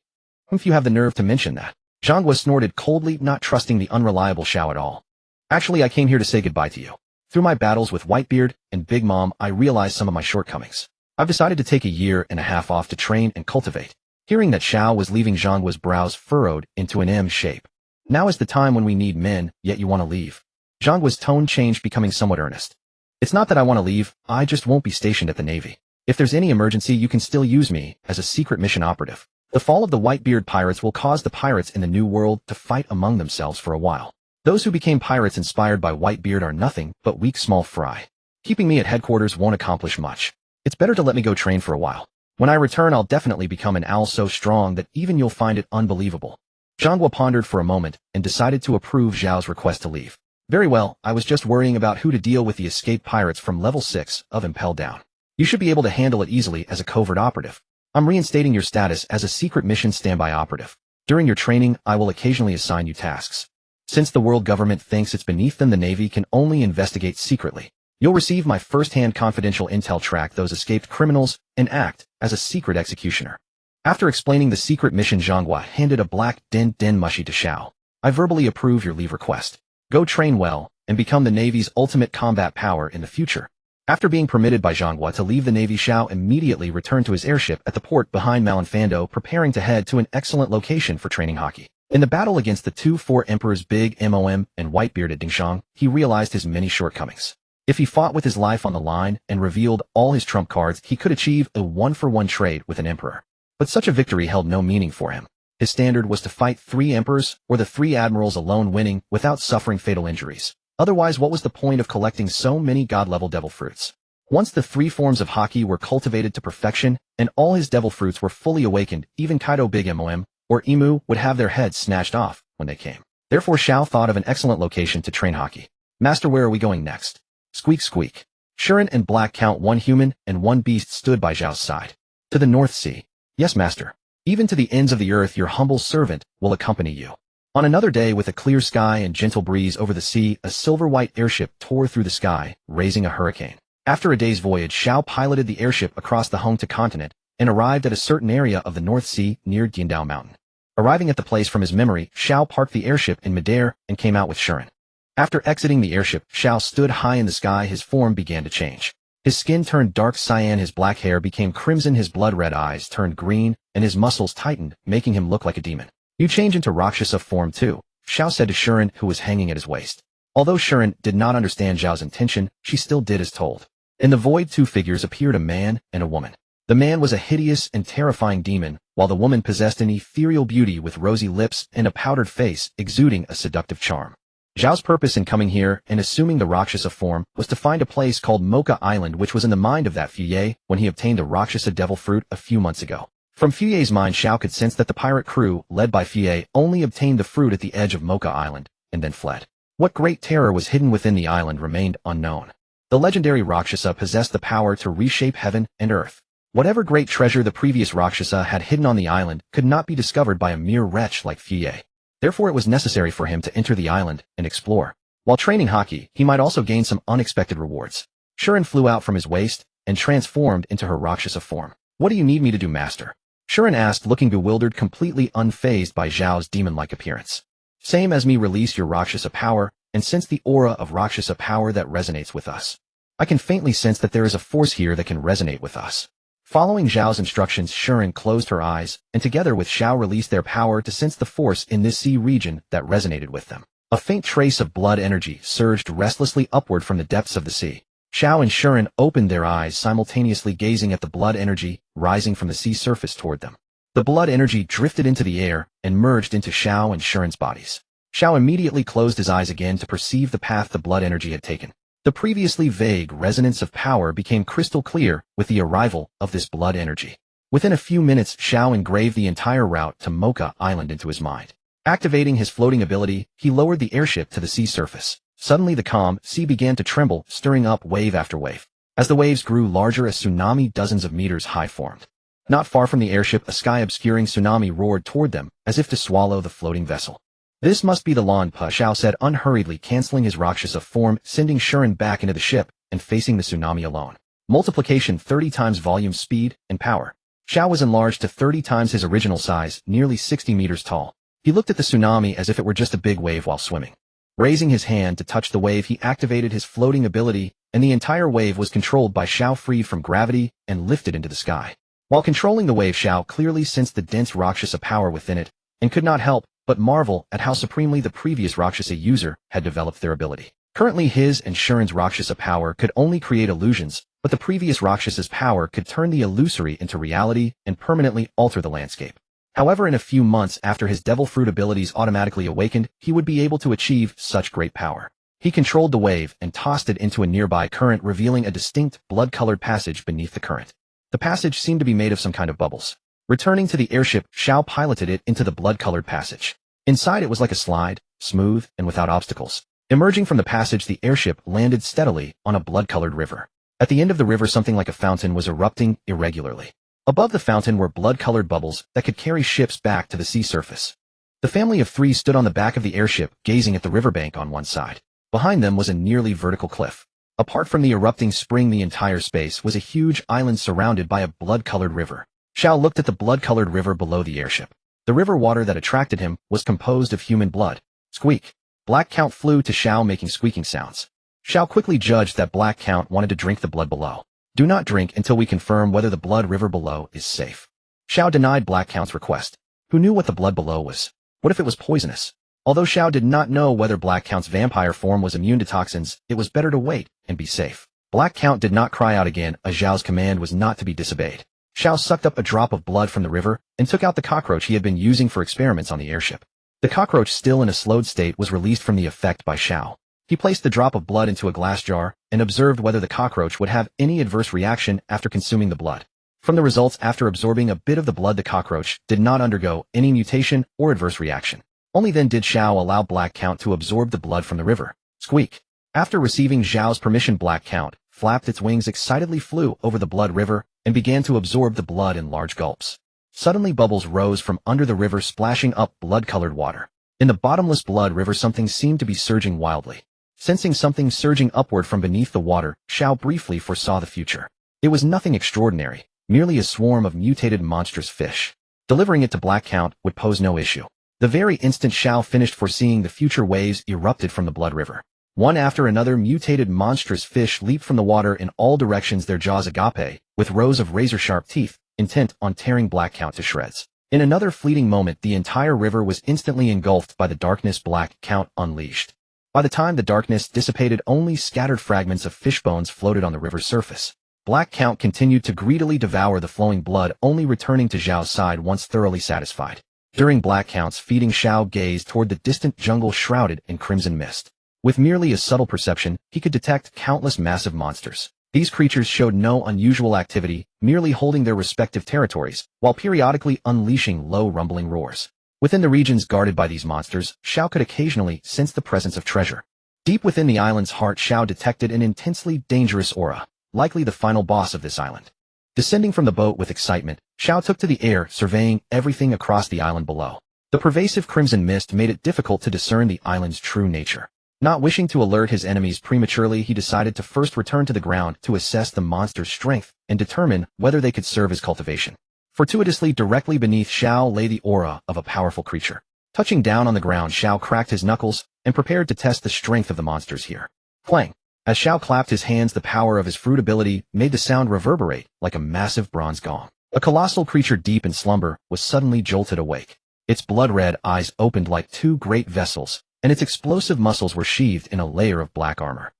Speaker 1: If you have the nerve to mention that. Zhanghua snorted coldly, not trusting the unreliable Xiao at all. "Actually, I came here to say goodbye to you. Through my battles with Whitebeard and Big Mom, I realized some of my shortcomings. I've decided to take a year and a half off to train and cultivate." Hearing that Xiao was leaving, Zhanghua's brows furrowed into an M shape. "Now is the time when we need men, yet you want to leave." Zhanghua's tone changed, becoming somewhat earnest. "It's not that I want to leave, I just won't be stationed at the Navy. If there's any emergency, you can still use me as a secret mission operative. The fall of the Whitebeard pirates will cause the pirates in the New World to fight among themselves for a while. Those who became pirates inspired by Whitebeard are nothing but weak small fry. Keeping me at headquarters won't accomplish much. It's better to let me go train for a while. When I return, I'll definitely become an owl so strong that even you'll find it unbelievable." Zhanghua pondered for a moment and decided to approve Zhao's request to leave. "Very well, I was just worrying about who to deal with the escaped pirates from level 6 of Impel Down. You should be able to handle it easily as a covert operative. I'm reinstating your status as a secret mission standby operative. During your training, I will occasionally assign you tasks. Since the world government thinks it's beneath them, the Navy can only investigate secretly. You'll receive my first-hand confidential intel, track those escaped criminals, and act as a secret executioner." After explaining the secret mission, Zhanghua handed a black den mushi to Xiao. "I verbally approve your leave request. Go train well, and become the Navy's ultimate combat power in the future." After being permitted by Zhanghua to leave the Navy, Xiao immediately returned to his airship at the port behind Malinfando, preparing to head to an excellent location for training hockey. In the battle against the 2-4 emperors Big Mom and Whitebeard at Dingshang, he realized his many shortcomings. If he fought with his life on the line and revealed all his trump cards, he could achieve a 1-for-1 trade with an emperor. But such a victory held no meaning for him. His standard was to fight 3 emperors or the 3 admirals alone, winning without suffering fatal injuries. Otherwise, what was the point of collecting so many god-level devil fruits? Once the 3 forms of haki were cultivated to perfection and all his devil fruits were fully awakened, even Kaido Big Mom or Imu would have their heads snatched off when they came. Therefore, Xiao thought of an excellent location to train haki. "Master, where are we going next?" Squeak squeak. Shuren and Black Count, 1 human and 1 beast, stood by Zhao's side. "To the North Sea." "Yes, master. Even to the ends of the earth, your humble servant will accompany you." On another day, with a clear sky and gentle breeze over the sea, a silver-white airship tore through the sky, raising a hurricane. After a day's voyage, Xiao piloted the airship across the Hongta continent and arrived at a certain area of the North Sea near Diandao Mountain. Arriving at the place from his memory, Xiao parked the airship in midair and came out with Shuren. After exiting the airship, Xiao stood high in the sky. His form began to change. His skin turned dark cyan, his black hair became crimson, his blood-red eyes turned green, and his muscles tightened, making him look like a demon. "You change into Rakshasa form too," Xiao said to Shuren, who was hanging at his waist. Although Shuren did not understand Zhao's intention, she still did as told. In the void, 2 figures appeared, a man and a woman. The man was a hideous and terrifying demon, while the woman possessed an ethereal beauty with rosy lips and a powdered face, exuding a seductive charm. Zhao's purpose in coming here and assuming the Rakshasa form was to find a place called Mocha Island, which was in the mind of that Fuye when he obtained the Rakshasa devil fruit a few months ago. From Fuye's mind, Xiao could sense that the pirate crew, led by Fuye, only obtained the fruit at the edge of Mocha Island, and then fled. What great terror was hidden within the island remained unknown. The legendary Rakshasa possessed the power to reshape heaven and earth. Whatever great treasure the previous Rakshasa had hidden on the island could not be discovered by a mere wretch like Fuye. Therefore, it was necessary for him to enter the island and explore. While training haki, he might also gain some unexpected rewards. Shuren flew out from his waist and transformed into her Rakshasa form. "What do you need me to do, master?" Shuren asked, looking bewildered, completely unfazed by Zhao's demon-like appearance. "Same as me, release your Rakshasa power, and sense the aura of Rakshasa power that resonates with us. I can faintly sense that there is a force here that can resonate with us." Following Zhao's instructions, Shuren closed her eyes, and together with Xiao released their power to sense the force in this sea region that resonated with them. A faint trace of blood energy surged restlessly upward from the depths of the sea. Xiao and Shuren opened their eyes, simultaneously gazing at the blood energy rising from the sea surface toward them. The blood energy drifted into the air and merged into Xiao and Shuren's bodies. Xiao immediately closed his eyes again to perceive the path the blood energy had taken. The previously vague resonance of power became crystal clear with the arrival of this blood energy. Within a few minutes, Xiao engraved the entire route to Mocha Island into his mind. Activating his floating ability, he lowered the airship to the sea surface. Suddenly the calm sea began to tremble, stirring up wave after wave. As the waves grew larger, a tsunami dozens of meters high formed. Not far from the airship, a sky-obscuring tsunami roared toward them, as if to swallow the floating vessel. "This must be the Lanpa," Xiao said unhurriedly, canceling his Rakshasa form, sending Shuren back into the ship and facing the tsunami alone. Multiplication 30 times volume, speed, and power. Xiao was enlarged to 30 times his original size, nearly 60 meters tall. He looked at the tsunami as if it were just a big wave while swimming. Raising his hand to touch the wave, he activated his floating ability, and the entire wave was controlled by Xiao, freed from gravity and lifted into the sky. While controlling the wave, Xiao clearly sensed the dense Rakshasa power within it, and could not help but marvel at how supremely the previous Rakshasa user had developed their ability. Currently his and Shuren's Rakshasa power could only create illusions, but the previous Rakshasa's power could turn the illusory into reality and permanently alter the landscape. However, in a few months after his devil fruit abilities automatically awakened, he would be able to achieve such great power. He controlled the wave and tossed it into a nearby current, revealing a distinct, blood-colored passage beneath the current. The passage seemed to be made of some kind of bubbles. Returning to the airship, Xiao piloted it into the blood-colored passage. Inside it was like a slide, smooth and without obstacles. Emerging from the passage, the airship landed steadily on a blood-colored river. At the end of the river, something like a fountain was erupting irregularly. Above the fountain were blood-colored bubbles that could carry ships back to the sea surface. The family of three stood on the back of the airship, gazing at the riverbank on one side. Behind them was a nearly vertical cliff. Apart from the erupting spring, the entire space was a huge island surrounded by a blood-colored river. Xiao looked at the blood-colored river below the airship. The river water that attracted him was composed of human blood. Squeak. Black Count flew to Xiao, making squeaking sounds. Xiao quickly judged that Black Count wanted to drink the blood below. "Do not drink until we confirm whether the blood river below is safe." Xiao denied Black Count's request. Who knew what the blood below was? What if it was poisonous? Although Xiao did not know whether Black Count's vampire form was immune to toxins, it was better to wait and be safe. Black Count did not cry out again, as Zhao's command was not to be disobeyed. Xiao sucked up a drop of blood from the river and took out the cockroach he had been using for experiments on the airship. The cockroach, still in a slowed state, was released from the effect by Xiao. He placed the drop of blood into a glass jar and observed whether the cockroach would have any adverse reaction after consuming the blood. From the results, after absorbing a bit of the blood, the cockroach did not undergo any mutation or adverse reaction. Only then did Xiao allow Black Count to absorb the blood from the river. Squeak. After receiving Zhao's permission, Black Count flapped its wings, excitedly flew over the blood river, and began to absorb the blood in large gulps. Suddenly bubbles rose from under the river, splashing up blood-colored water. In the bottomless blood river, something seemed to be surging wildly. Sensing something surging upward from beneath the water, Xiao briefly foresaw the future. It was nothing extraordinary, merely a swarm of mutated monstrous fish. Delivering it to Black Count would pose no issue. The very instant Xiao finished foreseeing the future, waves erupted from the blood river. One after another, mutated monstrous fish leaped from the water in all directions, their jaws agape, with rows of razor-sharp teeth, intent on tearing Black Count to shreds. In another fleeting moment, the entire river was instantly engulfed by the darkness Black Count unleashed. By the time the darkness dissipated, only scattered fragments of fish bones floated on the river's surface. Black Count continued to greedily devour the flowing blood, only returning to Zhao's side once thoroughly satisfied. During Black Count's feeding, Xiao gazed toward the distant jungle shrouded in crimson mist. With merely a subtle perception, he could detect countless massive monsters. These creatures showed no unusual activity, merely holding their respective territories, while periodically unleashing low rumbling roars. Within the regions guarded by these monsters, Xiao could occasionally sense the presence of treasure. Deep within the island's heart, Xiao detected an intensely dangerous aura, likely the final boss of this island. Descending from the boat with excitement, Xiao took to the air, surveying everything across the island below. The pervasive crimson mist made it difficult to discern the island's true nature. Not wishing to alert his enemies prematurely, he decided to first return to the ground to assess the monster's strength and determine whether they could serve as cultivation. Fortuitously, directly beneath Xiao lay the aura of a powerful creature. Touching down on the ground, Xiao cracked his knuckles and prepared to test the strength of the monsters here. Clang! As Xiao clapped his hands, the power of his fruit ability made the sound reverberate like a massive bronze gong. A colossal creature deep in slumber was suddenly jolted awake. Its blood-red eyes opened like two great vessels, and its explosive muscles were sheathed in a layer of black armor.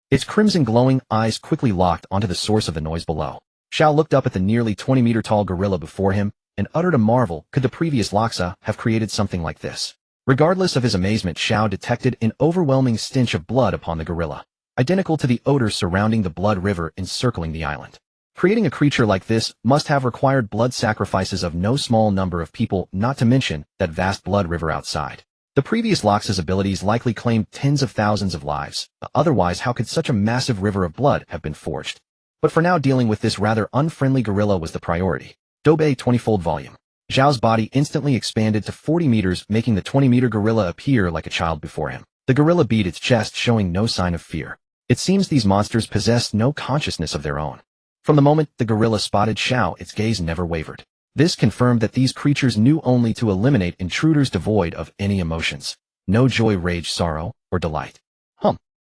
Speaker 1: Its crimson glowing eyes quickly locked onto the source of the noise below. Xiao looked up at the nearly 20-meter-tall gorilla before him and uttered a marvel. Could the previous Laksa have created something like this? Regardless of his amazement, Xiao detected an overwhelming stench of blood upon the gorilla, identical to the odor surrounding the blood river encircling the island. Creating a creature like this must have required blood sacrifices of no small number of people, not to mention that vast blood river outside. The previous Laksa's abilities likely claimed tens of thousands of lives. Otherwise, how could such a massive river of blood have been forged? But for now, dealing with this rather unfriendly gorilla was the priority. Dobe 20-fold volume. Zhao's body instantly expanded to 40 meters, making the 20-meter gorilla appear like a child before him. The gorilla beat its chest, showing no sign of fear. It seems these monsters possessed no consciousness of their own. From the moment the gorilla spotted Xiao, its gaze never wavered. This confirmed that these creatures knew only to eliminate intruders devoid of any emotions. No joy, rage, sorrow, or delight.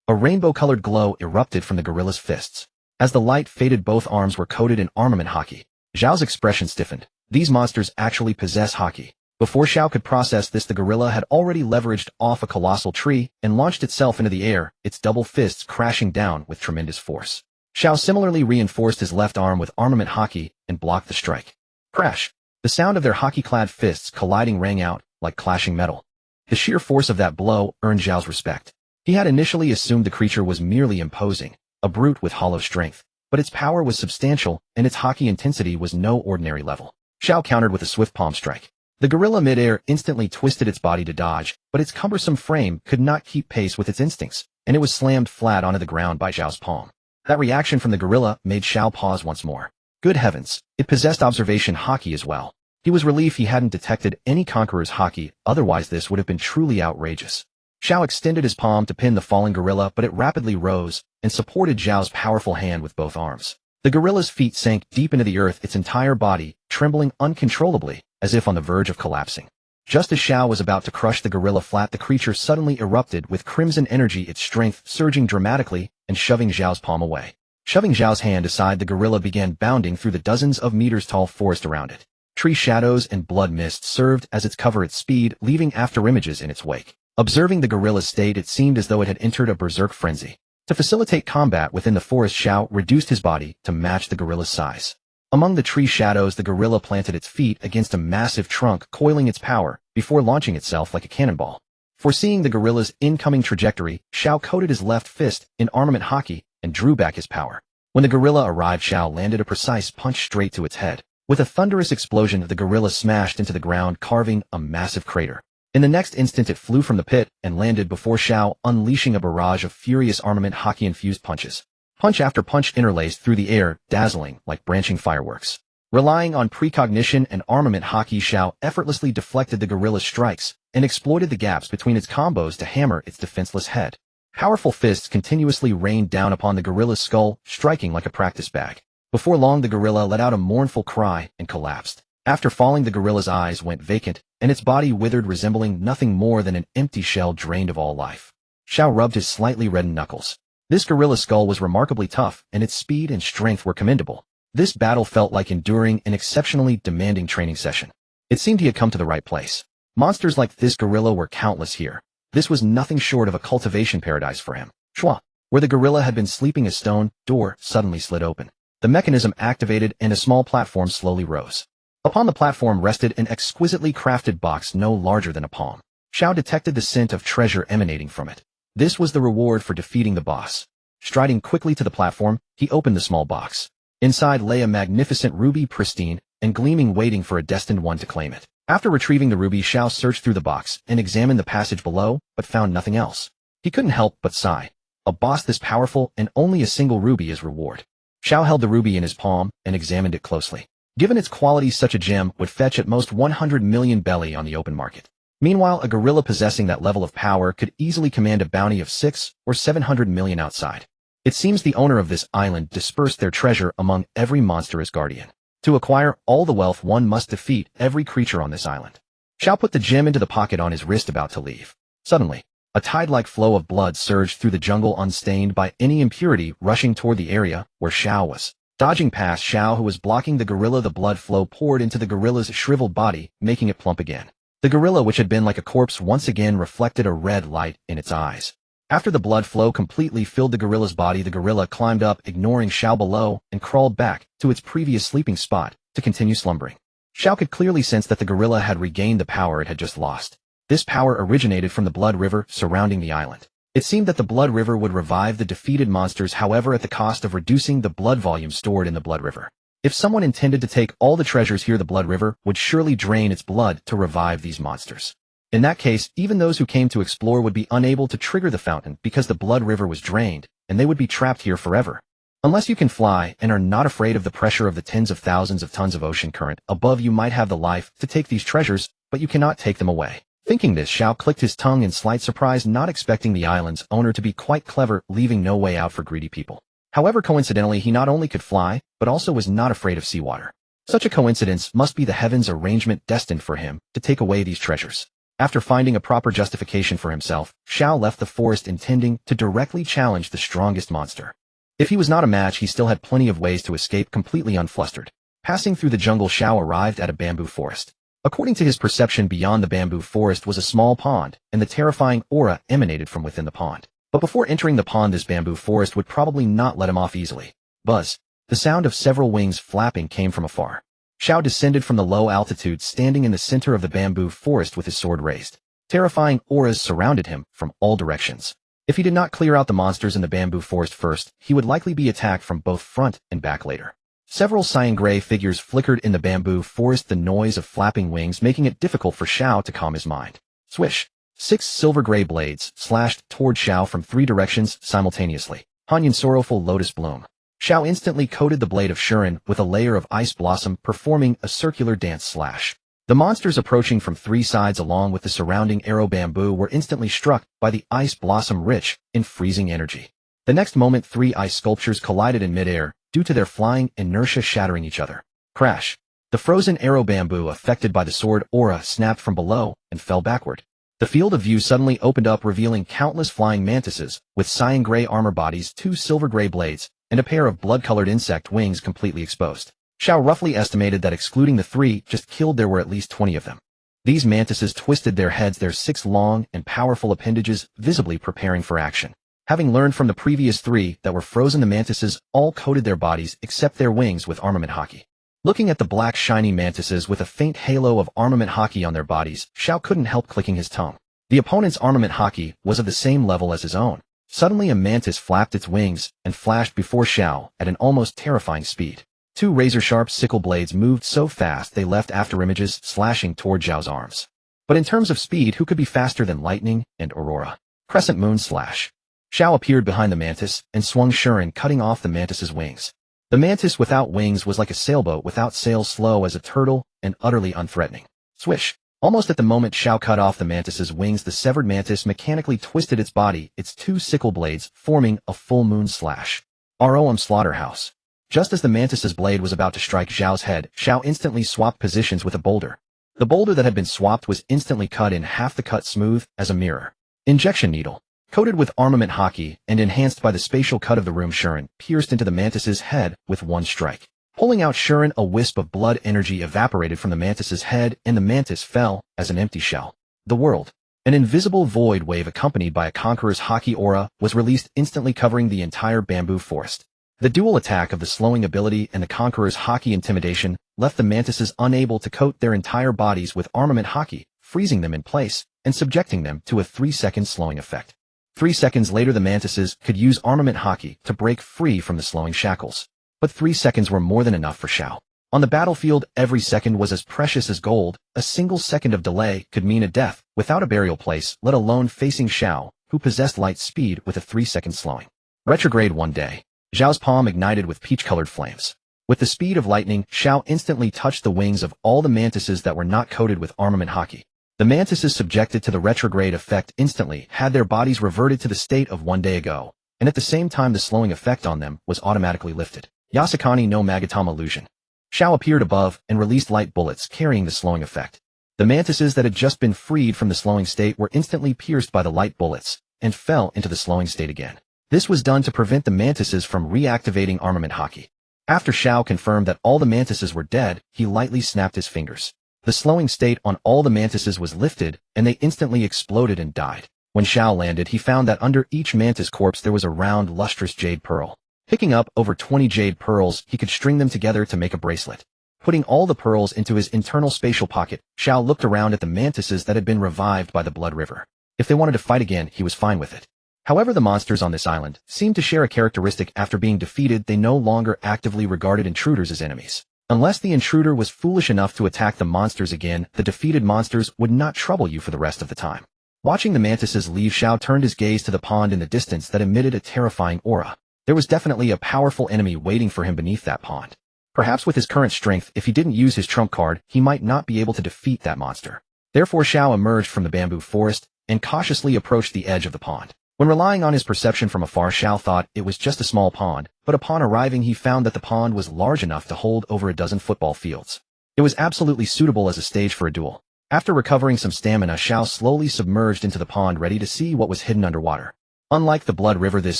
Speaker 1: A rainbow-colored glow erupted from the gorilla's fists. As the light faded, both arms were coated in armament haki. Zhao's expression stiffened. These monsters actually possess haki. Before Xiao could process this, the gorilla had already leveraged off a colossal tree and launched itself into the air, its double fists crashing down with tremendous force. Xiao similarly reinforced his left arm with armament haki and blocked the strike. Crash! The sound of their haki-clad fists colliding rang out like clashing metal. The sheer force of that blow earned Zhao's respect. He had initially assumed the creature was merely imposing, a brute with hollow strength, but its power was substantial and its haki intensity was no ordinary level. Xiao countered with a swift palm strike. The gorilla midair instantly twisted its body to dodge, but its cumbersome frame could not keep pace with its instincts, and it was slammed flat onto the ground by Zhao's palm. That reaction from the gorilla made Xiao pause once more. Good heavens, it possessed observation haki as well. He was relieved he hadn't detected any conqueror's haki, otherwise this would have been truly outrageous. Xiao extended his palm to pin the fallen gorilla, but it rapidly rose and supported Zhao's powerful hand with both arms. The gorilla's feet sank deep into the earth, its entire body trembling uncontrollably, as if on the verge of collapsing. Just as Xiao was about to crush the gorilla flat, the creature suddenly erupted with crimson energy, its strength surging dramatically and shoving Zhao's palm away. Shoving Zhao's hand aside, the gorilla began bounding through the dozens of meters tall forest around it. Tree shadows and blood mist served as its cover at speed, leaving afterimages in its wake. Observing the gorilla's state, it seemed as though it had entered a berserk frenzy. To facilitate combat within the forest, Xiao reduced his body to match the gorilla's size. Among the tree shadows, the gorilla planted its feet against a massive trunk, coiling its power before launching itself like a cannonball. Foreseeing the gorilla's incoming trajectory, Xiao coated his left fist in armament haki and drew back his power. When the gorilla arrived, Xiao landed a precise punch straight to its head. With a thunderous explosion, the gorilla smashed into the ground, carving a massive crater. In the next instant, it flew from the pit and landed before Xiao, unleashing a barrage of furious armament haki-infused punches. Punch after punch interlaced through the air, dazzling like branching fireworks. Relying on precognition and armament haki, Xiao effortlessly deflected the gorilla's strikes and exploited the gaps between its combos to hammer its defenseless head. Powerful fists continuously rained down upon the gorilla's skull, striking like a practice bag. Before long, the gorilla let out a mournful cry and collapsed. After falling, the gorilla's eyes went vacant, and its body withered, resembling nothing more than an empty shell drained of all life. Xiao rubbed his slightly reddened knuckles. This gorilla's skull was remarkably tough, and its speed and strength were commendable. This battle felt like enduring an exceptionally demanding training session. It seemed he had come to the right place. Monsters like this gorilla were countless here. This was nothing short of a cultivation paradise for him. Shwa! Where the gorilla had been sleeping, a stone door suddenly slid open. The mechanism activated and a small platform slowly rose. Upon the platform rested an exquisitely crafted box no larger than a palm. Xiao detected the scent of treasure emanating from it. This was the reward for defeating the boss. Striding quickly to the platform, he opened the small box. Inside lay a magnificent ruby, pristine and gleaming, waiting for a destined one to claim it. After retrieving the ruby, Xiao searched through the box and examined the passage below, but found nothing else. He couldn't help but sigh. A boss this powerful and only a single ruby as reward. Xiao held the ruby in his palm and examined it closely. Given its quality, such a gem would fetch at most 100 million belly on the open market. Meanwhile, a gorilla possessing that level of power could easily command a bounty of 6 or 700 million outside. It seems the owner of this island dispersed their treasure among every monster as guardian. To acquire all the wealth, one must defeat every creature on this island. Xiao put the gem into the pocket on his wrist, about to leave. Suddenly, a tide-like flow of blood surged through the jungle, unstained by any impurity, rushing toward the area where Xiao was. Dodging past Xiao, who was blocking the gorilla, the blood flow poured into the gorilla's shriveled body, making it plump again. The gorilla, which had been like a corpse, once again reflected a red light in its eyes. After the blood flow completely filled the gorilla's body, the gorilla climbed up, ignoring Xiao below, and crawled back to its previous sleeping spot to continue slumbering. Xiao could clearly sense that the gorilla had regained the power it had just lost. This power originated from the blood river surrounding the island. It seemed that the blood river would revive the defeated monsters, however, at the cost of reducing the blood volume stored in the blood river. If someone intended to take all the treasures here, the blood river would surely drain its blood to revive these monsters. In that case, even those who came to explore would be unable to trigger the fountain because the blood river was drained, and they would be trapped here forever. Unless you can fly and are not afraid of the pressure of the tens of thousands of tons of ocean current above, you might have the life to take these treasures, but you cannot take them away. Thinking this, Xiao clicked his tongue in slight surprise, not expecting the island's owner to be quite clever, leaving no way out for greedy people. However, coincidentally, he not only could fly, but also was not afraid of seawater. Such a coincidence must be the heavens' arrangement destined for him to take away these treasures. After finding a proper justification for himself, Xiao left the forest, intending to directly challenge the strongest monster. If he was not a match, he still had plenty of ways to escape completely unflustered. Passing through the jungle, Xiao arrived at a bamboo forest. According to his perception, beyond the bamboo forest was a small pond, and the terrifying aura emanated from within the pond. But before entering the pond, this bamboo forest would probably not let him off easily. Buzz. The sound of several wings flapping came from afar. Xiao descended from the low altitude, standing in the center of the bamboo forest with his sword raised. Terrifying auras surrounded him from all directions. If he did not clear out the monsters in the bamboo forest first, he would likely be attacked from both front and back later. Several cyan gray figures flickered in the bamboo forest, the noise of flapping wings making it difficult for Xiao to calm his mind. Swish! 6 silver gray blades slashed toward Xiao from 3 directions simultaneously. Hanyan sorrowful lotus bloom. Xiao instantly coated the blade of Shuren with a layer of ice blossom, performing a circular dance slash. The monsters approaching from 3 sides along with the surrounding arrow bamboo were instantly struck by the ice blossom, rich in freezing energy. The next moment, 3 ice sculptures collided in midair, due to their flying inertia shattering each other. Crash! The frozen arrow bamboo affected by the sword aura snapped from below and fell backward. The field of view suddenly opened up, revealing countless flying mantises with cyan gray armor bodies, 2 silver gray blades, and a pair of blood-colored insect wings completely exposed. Xiao roughly estimated that excluding the 3 just killed, there were at least 20 of them. These mantises twisted their heads, their 6 long and powerful appendages visibly preparing for action. Having learned from the previous 3 that were frozen, the mantises all coated their bodies except their wings with armament haki. Looking at the black shiny mantises with a faint halo of armament haki on their bodies, Xiao couldn't help clicking his tongue. The opponent's armament haki was of the same level as his own. Suddenly a mantis flapped its wings and flashed before Xiao at an almost terrifying speed. 2 razor-sharp sickle blades moved so fast they left afterimages slashing toward Xiao's arms. But in terms of speed, who could be faster than lightning and aurora? Crescent moon slash. Xiao appeared behind the mantis and swung Shuren, cutting off the mantis's wings. The mantis without wings was like a sailboat without sails, slow as a turtle and utterly unthreatening. Swish! Almost at the moment Xiao cut off the mantis's wings, the severed mantis mechanically twisted its body, its 2 sickle blades forming a full moon slash. ROM slaughterhouse. Just as the mantis's blade was about to strike Xiao's head, Xiao instantly swapped positions with a boulder. The boulder that had been swapped was instantly cut in half, the cut smooth as a mirror. Injection needle. Coated with armament haki and enhanced by the spatial cut of the room, Shuren pierced into the mantis's head with 1 strike. Pulling out Shuren, a wisp of blood energy evaporated from the mantis's head and the mantis fell as an empty shell. The world. An invisible void wave accompanied by a conqueror's haki aura was released, instantly covering the entire bamboo forest. The dual attack of the slowing ability and the conqueror's haki intimidation left the mantises unable to coat their entire bodies with armament haki, freezing them in place and subjecting them to a 3-second slowing effect. 3 seconds later, the mantises could use armament haki to break free from the slowing shackles. But 3 seconds were more than enough for Xiao. On the battlefield, every second was as precious as gold. A single second of delay could mean a death without a burial place, let alone facing Xiao, who possessed light speed with a 3-second slowing. Retrograde one day. Xiao's palm ignited with peach-colored flames. With the speed of lightning, Xiao instantly touched the wings of all the mantises that were not coated with armament haki. The mantises subjected to the retrograde effect instantly had their bodies reverted to the state of 1 day ago, and at the same time the slowing effect on them was automatically lifted. Yasakani no Magatama illusion. Xiao appeared above and released light bullets carrying the slowing effect. The mantises that had just been freed from the slowing state were instantly pierced by the light bullets and fell into the slowing state again. This was done to prevent the mantises from reactivating armament haki. After Xiao confirmed that all the mantises were dead, he lightly snapped his fingers. The slowing state on all the mantises was lifted, and they instantly exploded and died. When Xiao landed, he found that under each mantis corpse there was a round, lustrous jade pearl. Picking up over 20 jade pearls, he could string them together to make a bracelet. Putting all the pearls into his internal spatial pocket, Xiao looked around at the mantises that had been revived by the blood river. If they wanted to fight again, he was fine with it. However, the monsters on this island seemed to share a characteristic. After being defeated, they no longer actively regarded intruders as enemies. Unless the intruder was foolish enough to attack the monsters again, the defeated monsters would not trouble you for the rest of the time. Watching the mantises leave, Xiao turned his gaze to the pond in the distance that emitted a terrifying aura. There was definitely a powerful enemy waiting for him beneath that pond. Perhaps with his current strength, if he didn't use his trump card, he might not be able to defeat that monster. Therefore, Xiao emerged from the bamboo forest and cautiously approached the edge of the pond. When relying on his perception from afar, Xiao thought it was just a small pond, but upon arriving he found that the pond was large enough to hold over a dozen football fields. It was absolutely suitable as a stage for a duel. After recovering some stamina, Xiao slowly submerged into the pond, ready to see what was hidden underwater. Unlike the blood river, this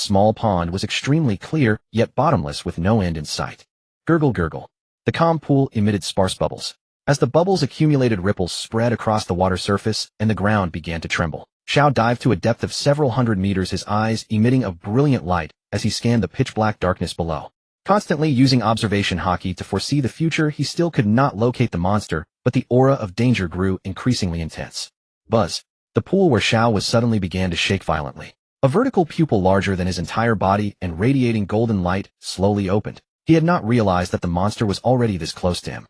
Speaker 1: small pond was extremely clear, yet bottomless with no end in sight. Gurgle gurgle. The calm pool emitted sparse bubbles. As the bubbles accumulated, ripples spread across the water surface, and the ground began to tremble. Xiao dived to a depth of several hundred meters, his eyes emitting a brilliant light as he scanned the pitch-black darkness below. Constantly using observation haki to foresee the future, he still could not locate the monster, but the aura of danger grew increasingly intense. Buzz. The pool where Xiao was suddenly began to shake violently. A vertical pupil larger than his entire body and radiating golden light slowly opened. He had not realized that the monster was already this close to him.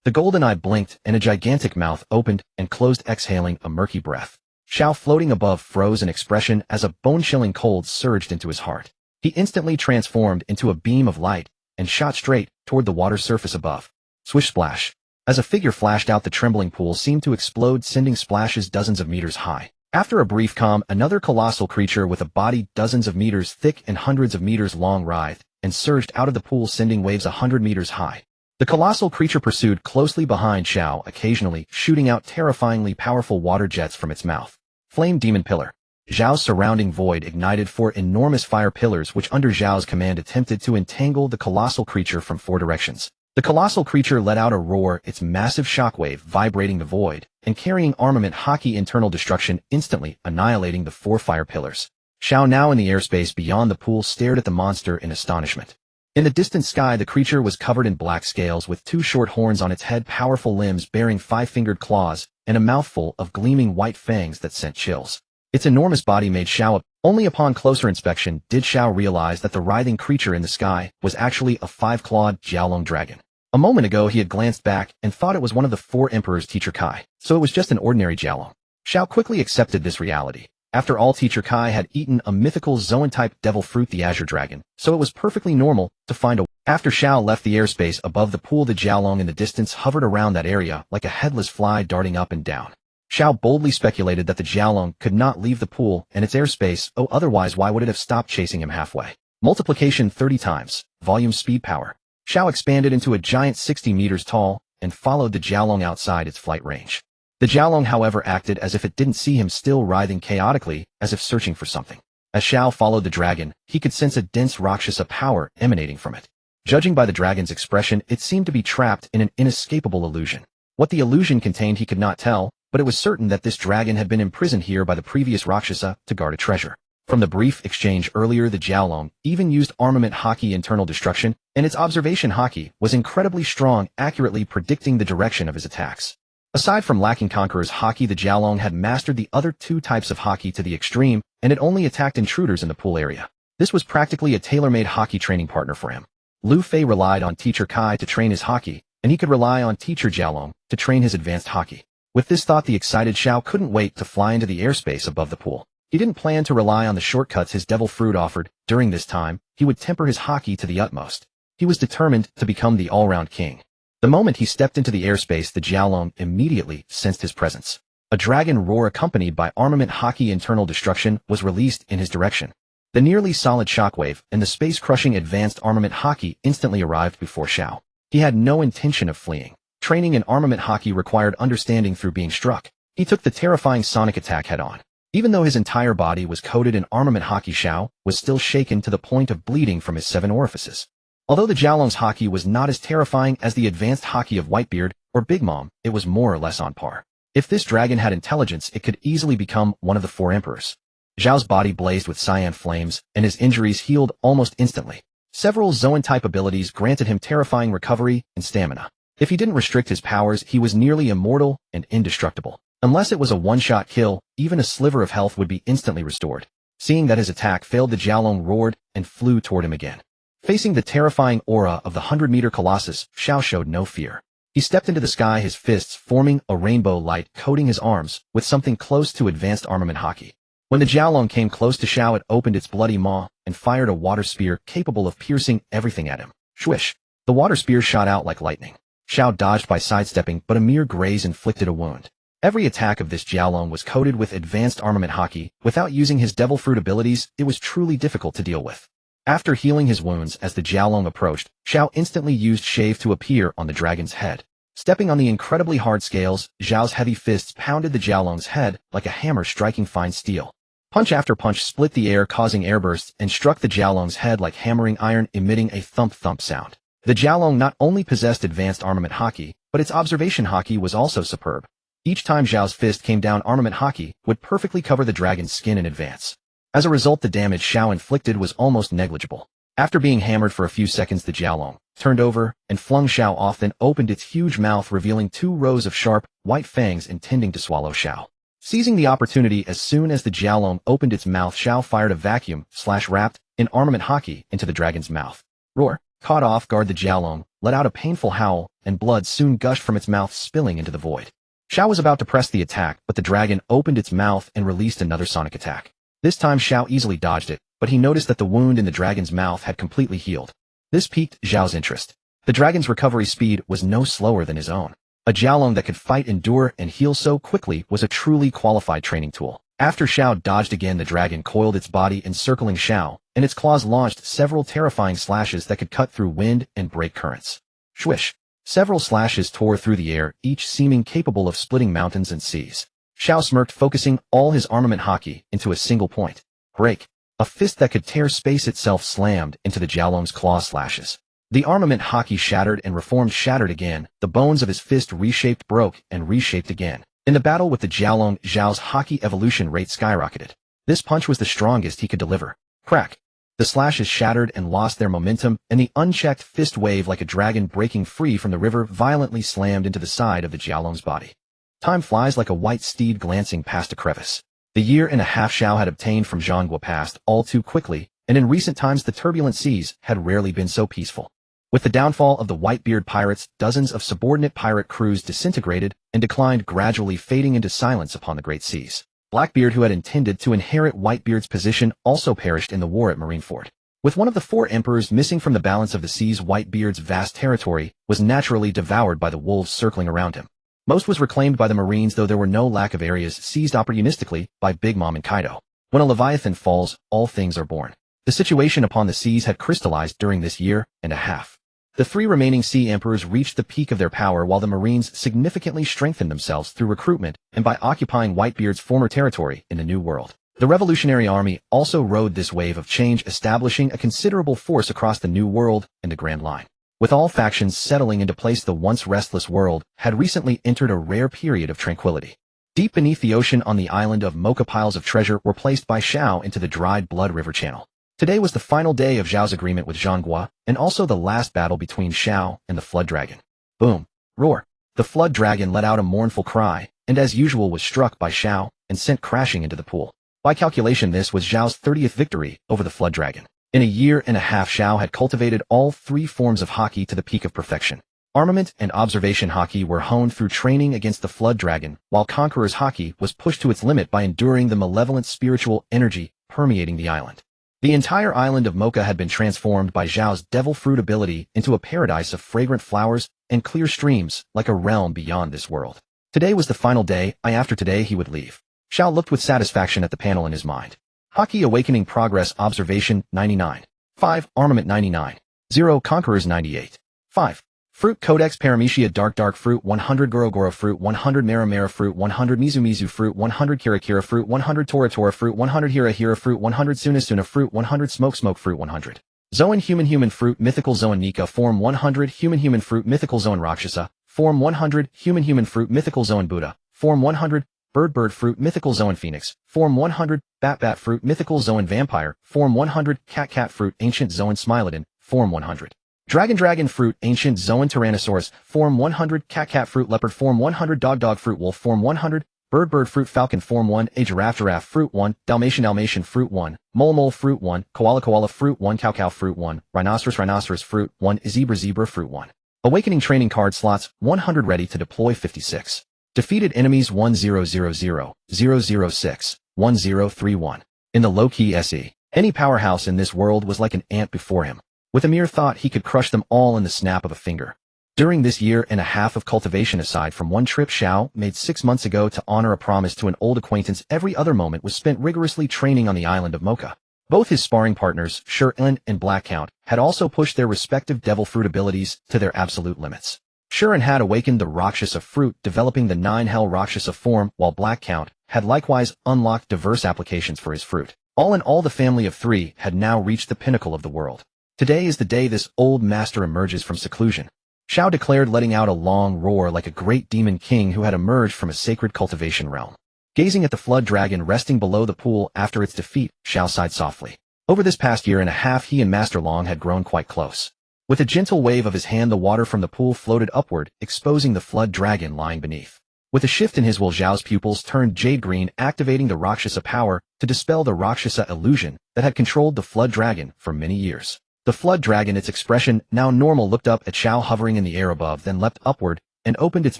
Speaker 1: The golden eye blinked, and a gigantic mouth opened and closed, exhaling a murky breath. Xiao, floating above, froze in expression as a bone-chilling cold surged into his heart. He instantly transformed into a beam of light and shot straight toward the water surface above. Swish splash. As a figure flashed out, the trembling pool seemed to explode, sending splashes dozens of meters high. After a brief calm, another colossal creature with a body dozens of meters thick and hundreds of meters long writhed and surged out of the pool, sending waves 100 meters high. The colossal creature pursued closely behind Xiao, occasionally shooting out terrifyingly powerful water jets from its mouth. Flame Demon Pillar. Zhao's surrounding void ignited 4 enormous fire pillars which, under Zhao's command, attempted to entangle the colossal creature from 4 directions. The colossal creature let out a roar, its massive shockwave vibrating the void and carrying armament haki internal destruction, instantly annihilating the 4 fire pillars. Xiao, now in the airspace beyond the pool, stared at the monster in astonishment. In the distant sky, the creature was covered in black scales with 2 short horns on its head, powerful limbs bearing 5-fingered claws, and a mouthful of gleaming white fangs that sent chills. Its enormous body made Xiao up. Only upon closer inspection did Xiao realize that the writhing creature in the sky was actually a 5-clawed Jiaolong dragon. A moment ago he had glanced back and thought it was one of the 4 emperors Teacher Kai, so it was just an ordinary Jiaolong. Xiao quickly accepted this reality. After all, Teacher Kai had eaten a mythical Zoan-type devil fruit, the Azure Dragon, so it was perfectly normal to find a... After Xiao left the airspace above the pool, the Jiaolong in the distance hovered around that area like a headless fly darting up and down. Xiao boldly speculated that the Jiaolong could not leave the pool and its airspace, otherwise why would it have stopped chasing him halfway? Multiplication 30 times, volume speed power. Xiao expanded into a giant 60 meters tall and followed the Jiaolong outside its flight range. The Jiaolong, however, acted as if it didn't see him, still writhing chaotically, as if searching for something. As Xiao followed the dragon, he could sense a dense Rakshasa power emanating from it. Judging by the dragon's expression, it seemed to be trapped in an inescapable illusion. What the illusion contained he could not tell, but it was certain that this dragon had been imprisoned here by the previous Rakshasa to guard a treasure. From the brief exchange earlier, the Jiaolong even used armament haki internal destruction, and its observation haki was incredibly strong, accurately predicting the direction of his attacks. Aside from lacking Conqueror's haki, the Jiaolong had mastered the other 2 types of haki to the extreme, and it only attacked intruders in the pool area. This was practically a tailor-made haki training partner for him. Lu Fei relied on Teacher Kai to train his haki, and he could rely on Teacher Jiaolong to train his advanced haki. With this thought, the excited Xiao couldn't wait to fly into the airspace above the pool. He didn't plan to rely on the shortcuts his devil fruit offered. During this time, he would temper his haki to the utmost. He was determined to become the all-round king. The moment he stepped into the airspace, the Jiaolong immediately sensed his presence. A dragon roar accompanied by armament haki internal destruction was released in his direction. The nearly solid shockwave and the space-crushing advanced armament haki instantly arrived before Xiao. He had no intention of fleeing. Training in armament hockey required understanding through being struck. He took the terrifying sonic attack head-on. Even though his entire body was coated in armament hockey, Xiao was still shaken to the point of bleeding from his 7 orifices. Although the Jiaolong's hockey was not as terrifying as the advanced hockey of Whitebeard or Big Mom, it was more or less on par. If this dragon had intelligence, it could easily become one of the 4 emperors. Zhao's body blazed with cyan flames, and his injuries healed almost instantly. Several Zoan-type abilities granted him terrifying recovery and stamina. If he didn't restrict his powers, he was nearly immortal and indestructible. Unless it was a one-shot kill, even a sliver of health would be instantly restored. Seeing that his attack failed, the Jiaolong roared and flew toward him again. Facing the terrifying aura of the 100-meter colossus, Xiao showed no fear. He stepped into the sky, his fists forming a rainbow light coating his arms with something close to advanced armament hockey. When the Jiaolong came close to Xiao, it opened its bloody maw and fired a water spear capable of piercing everything at him. Swish! The water spear shot out like lightning. Xiao dodged by sidestepping, but a mere graze inflicted a wound. Every attack of this Jiaolong was coated with advanced armament hockey. Without using his devil fruit abilities, it was truly difficult to deal with. After healing his wounds as the Jiaolong approached, Xiao instantly used Shave to appear on the dragon's head. Stepping on the incredibly hard scales, Zhao's heavy fists pounded the Jiaolong's head like a hammer striking fine steel. Punch after punch split the air, causing airbursts, and struck the Jiaolong's head like hammering iron, emitting a thump-thump sound. The Jiaolong not only possessed advanced armament hockey, but its observation hockey was also superb. Each time Zhao's fist came down, armament hockey would perfectly cover the dragon's skin in advance. As a result, the damage Xiao inflicted was almost negligible. After being hammered for a few seconds, the Jiaolong turned over and flung Xiao off, then opened its huge mouth, revealing 2 rows of sharp, white fangs intending to swallow Xiao. Seizing the opportunity, as soon as the Jiaolong opened its mouth, Xiao fired a vacuum/wrapped in armament hockey into the dragon's mouth. Roar! Caught off guard, the Jiaolong let out a painful howl, and blood soon gushed from its mouth, spilling into the void. Xiao was about to press the attack, but the dragon opened its mouth and released another sonic attack. This time Xiao easily dodged it, but he noticed that the wound in the dragon's mouth had completely healed. This piqued Zhao's interest. The dragon's recovery speed was no slower than his own. A Jiaolong that could fight, endure, and heal so quickly was a truly qualified training tool. After Xiao dodged again, the dragon coiled its body encircling Xiao, and its claws launched several terrifying slashes that could cut through wind and break currents. Swish! Several slashes tore through the air, each seeming capable of splitting mountains and seas. Xiao smirked, focusing all his armament hockey into a single point. Break! A fist that could tear space itself slammed into the Jiaolong's claw slashes. The armament hockey shattered and reformed, shattered again. The bones of his fist reshaped, broke, and reshaped again. In the battle with the Jiaolong, Zhao's hockey evolution rate skyrocketed. This punch was the strongest he could deliver. Crack! The slashes shattered and lost their momentum, and the unchecked fist wave, like a dragon breaking free from the river, violently slammed into the side of the Jiaolong's body. Time flies like a white steed glancing past a crevice. The year and a half Xiao had obtained from Zhonghua passed all too quickly, and in recent times the turbulent seas had rarely been so peaceful. With the downfall of the Whitebeard pirates, dozens of subordinate pirate crews disintegrated and declined, gradually fading into silence upon the great seas. Blackbeard, who had intended to inherit Whitebeard's position, also perished in the war at Marineford. With one of the 4 emperors missing from the balance of the seas, Whitebeard's vast territory was naturally devoured by the wolves circling around him. Most was reclaimed by the Marines, though there were no lack of areas seized opportunistically by Big Mom and Kaido. When a Leviathan falls, all things are born. The situation upon the seas had crystallized during this year and a half. The 3 remaining sea emperors reached the peak of their power, while the Marines significantly strengthened themselves through recruitment and by occupying Whitebeard's former territory in the New World. The Revolutionary Army also rode this wave of change, establishing a considerable force across the New World and the Grand Line. With all factions settling into place, the once restless world had recently entered a rare period of tranquility. Deep beneath the ocean on the island of Mocha, piles of treasure were placed by Xiao into the dried blood river channel. Today was the final day of Zhao's agreement with Zhonghua, and also the last battle between Xiao and the Flood Dragon. Boom! Roar! The Flood Dragon let out a mournful cry, and as usual was struck by Xiao and sent crashing into the pool. By calculation, this was Zhao's 30th victory over the Flood Dragon. In a year and a half, Xiao had cultivated all 3 forms of hockey to the peak of perfection. Armament and observation hockey were honed through training against the Flood Dragon, while Conqueror's hockey was pushed to its limit by enduring the malevolent spiritual energy permeating the island. The entire island of Mocha had been transformed by Zhao's devil fruit ability into a paradise of fragrant flowers and clear streams, like a realm beyond this world. Today was the final day. After today he would leave. Xiao looked with satisfaction at the panel in his mind. Hockey Awakening Progress Observation 99. 5. Armament 99. 0. Conquerors 98. 5. Fruit Codex Paramecia Dark Fruit 100 Goro Goro Fruit 100 Mera Mera Fruit 100 Mizu Mizu Fruit 100 Kira Kira Fruit 100 Tora Tora Fruit 100 Hira Hira Fruit 100 Suna Suna Fruit 100 Smoke Smoke Fruit 100 Zoan Human Fruit Mythical Zoan Nika Form 100 Human Fruit Mythical Zoan Rakshasa Form 100 Human Fruit Mythical Zoan Buddha Form 100 Bird Fruit Mythical Zoan Phoenix Form 100 Bat Fruit Mythical Zoan Vampire Form 100 Cat Fruit Ancient Zoan Smilodon Form 100 Dragon Fruit Ancient Zoan Tyrannosaurus Form 100 Cat Fruit Leopard Form 100 Dog Fruit Wolf Form 100 Bird Fruit Falcon Form 1 A Giraffe Fruit 1 Dalmatian Fruit 1 Mole Fruit 1 Koala Fruit 1 Cow Fruit 1 Rhinoceros Fruit 1 Zebra Fruit 1 Awakening Training Card Slots 100 Ready to Deploy 56 Defeated Enemies 1000 006 1031 In the low-key SE, any powerhouse in this world was like an ant before him. With a mere thought he could crush them all in the snap of a finger. During this year and a half of cultivation aside from one trip Xiao made 6 months ago to honor a promise to an old acquaintance, every other moment was spent rigorously training on the island of Mocha. Both his sparring partners, Shuren and Black Count, had also pushed their respective devil fruit abilities to their absolute limits. Shuren had awakened the Rakshasa fruit, developing the 9 Hell Rakshasa form, while Black Count had likewise unlocked diverse applications for his fruit. All in all, the family of 3 had now reached the pinnacle of the world. Today is the day this old master emerges from seclusion. Xiao declared, letting out a long roar like a great demon king who had emerged from a sacred cultivation realm. Gazing at the flood dragon resting below the pool after its defeat, Xiao sighed softly. Over this past year and a half he and Master Long had grown quite close. With a gentle wave of his hand the water from the pool floated upward, exposing the flood dragon lying beneath. With a shift in his will, Xiao's pupils turned jade green, activating the Rakshasa power to dispel the Rakshasa illusion that had controlled the flood dragon for many years. The flood dragon, its expression now normal, looked up at Xiao hovering in the air above, then leapt upward and opened its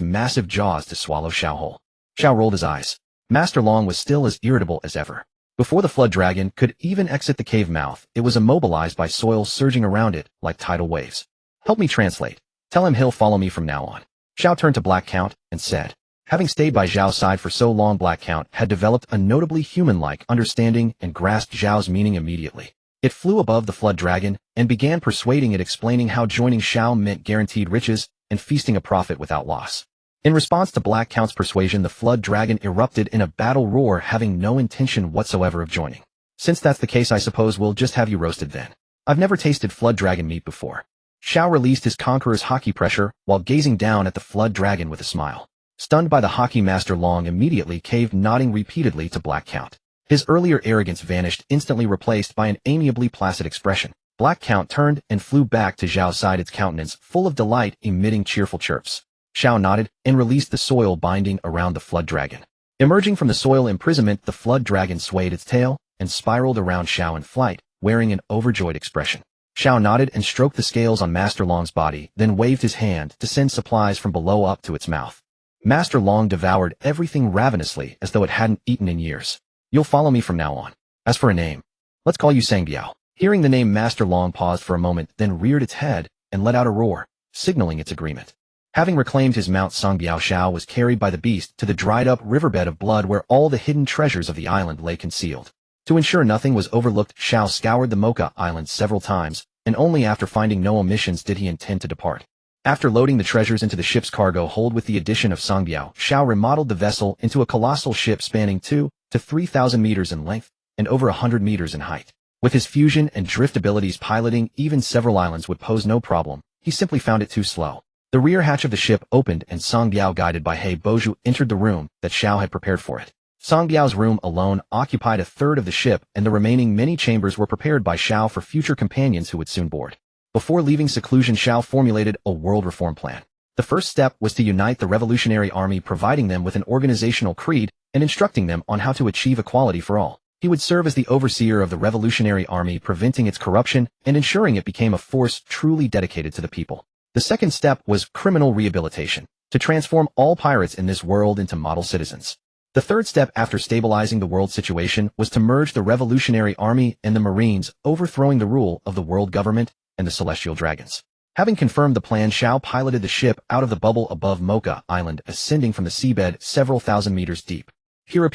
Speaker 1: massive jaws to swallow Xiao whole. Xiao rolled his eyes. Master Long was still as irritable as ever. Before the flood dragon could even exit the cave mouth, it was immobilized by soil surging around it like tidal waves. Help me translate. Tell him he'll follow me from now on. Xiao turned to Black Count and said. Having stayed by Zhao's side for so long, Black Count had developed a notably human-like understanding and grasped Zhao's meaning immediately. It flew above the flood dragon and began persuading it, explaining how joining Xiao meant guaranteed riches and feasting a profit without loss. In response to Black Count's persuasion, the flood dragon erupted in a battle roar, having no intention whatsoever of joining. Since that's the case, I suppose we'll just have you roasted then. I've never tasted flood dragon meat before. Xiao released his conqueror's haki pressure while gazing down at the flood dragon with a smile. Stunned by the haki, Master Long immediately caved, nodding repeatedly to Black Count. His earlier arrogance vanished, instantly replaced by an amiably placid expression. Black Count turned and flew back to Zhao's side, its countenance full of delight, emitting cheerful chirps. Xiao nodded and released the soil binding around the flood dragon. Emerging from the soil imprisonment, the flood dragon swayed its tail and spiraled around Xiao in flight, wearing an overjoyed expression. Xiao nodded and stroked the scales on Master Long's body, then waved his hand to send supplies from below up to its mouth. Master Long devoured everything ravenously as though it hadn't eaten in years. You'll follow me from now on. As for a name, let's call you Sangbiao. Hearing the name, Master Long paused for a moment, then reared its head and let out a roar, signaling its agreement. Having reclaimed his mount, Sangbiao, Xiao was carried by the beast to the dried-up riverbed of blood where all the hidden treasures of the island lay concealed. To ensure nothing was overlooked, Xiao scoured the Mocha Island several times, and only after finding no omissions did he intend to depart. After loading the treasures into the ship's cargo hold with the addition of Sangbiao, Xiao remodeled the vessel into a colossal ship spanning 2,000 to 3,000 meters in length and over 100 meters in height. With his fusion and drift abilities, piloting even several islands would pose no problem. He simply found it too slow. The rear hatch of the ship opened and Sangbiao, guided by He Boju, entered the room that Xiao had prepared for it. Sangbiao's room alone occupied a third of the ship, and the remaining many chambers were prepared by Xiao for future companions who would soon board. Before leaving seclusion, Xiao formulated a world reform plan. The first step was to unite the revolutionary army, providing them with an organizational creed and instructing them on how to achieve equality for all. He would serve as the overseer of the revolutionary army, preventing its corruption and ensuring it became a force truly dedicated to the people. The second step was criminal rehabilitation, to transform all pirates in this world into model citizens. The third step, after stabilizing the world situation, was to merge the revolutionary army and the Marines, overthrowing the rule of the world government and the celestial dragons. Having confirmed the plan, Xiao piloted the ship out of the bubble above Mocha Island, ascending from the seabed several thousand meters deep. Pura.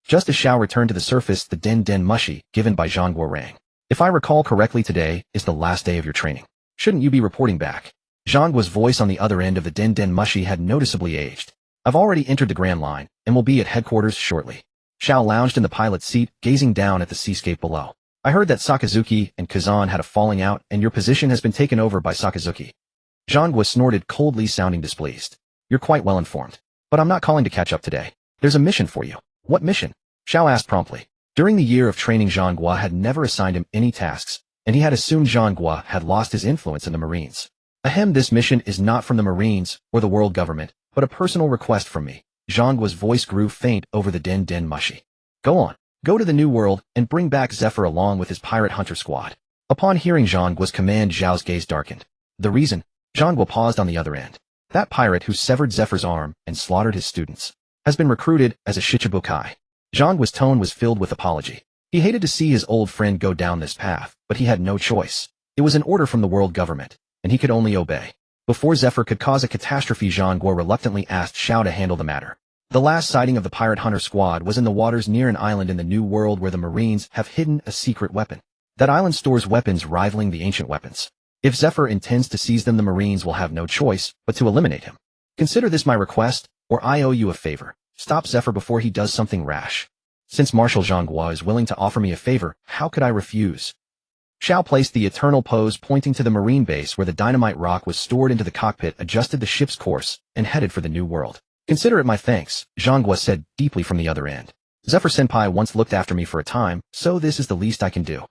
Speaker 1: Just as Xiao returned to the surface, the Den Mushi, given by Zhang Guo, rang. If I recall correctly, today is the last day of your training. Shouldn't you be reporting back? Zhangguo's voice on the other end of the Den Den Mushi had noticeably aged. I've already entered the Grand Line, and will be at headquarters shortly. Xiao lounged in the pilot's seat, gazing down at the seascape below. I heard that Sakazuki and Kazan had a falling out, and your position has been taken over by Sakazuki. Zhangguo snorted coldly, sounding displeased. You're quite well informed. But I'm not calling to catch up today. There's a mission for you. What mission? Xiao asked promptly. During the year of training, Zhangguo had never assigned him any tasks, and he had assumed Zhangguo had lost his influence in the Marines. Ahem, this mission is not from the Marines or the world government, but a personal request from me. Zhangguo's voice grew faint over the Den Den Mushi. Go on. Go to the New World and bring back Zephyr along with his pirate hunter squad. Upon hearing Zhangguo's command, Zhao's gaze darkened. The reason? Zhangguo paused on the other end. That pirate who severed Zephyr's arm and slaughtered his students has been recruited as a Shichibukai. Zhangguo's tone was filled with apology. He hated to see his old friend go down this path, but he had no choice. It was an order from the world government, and he could only obey. Before Zephyr could cause a catastrophe, Zhangguo reluctantly asked Xiao to handle the matter. The last sighting of the pirate hunter squad was in the waters near an island in the New World where the Marines have hidden a secret weapon. That island stores weapons rivaling the ancient weapons. If Zephyr intends to seize them, the Marines will have no choice but to eliminate him. Consider this my request, or I owe you a favor. Stop Zephyr before he does something rash. Since Marshal Zhangguo is willing to offer me a favor, how could I refuse? Xiao placed the eternal pose, pointing to the marine base where the dynamite rock was stored into the cockpit, adjusted the ship's course, and headed for the New World. Consider it my thanks, Zhangguo said deeply from the other end. Zephyr-senpai once looked after me for a time, so this is the least I can do.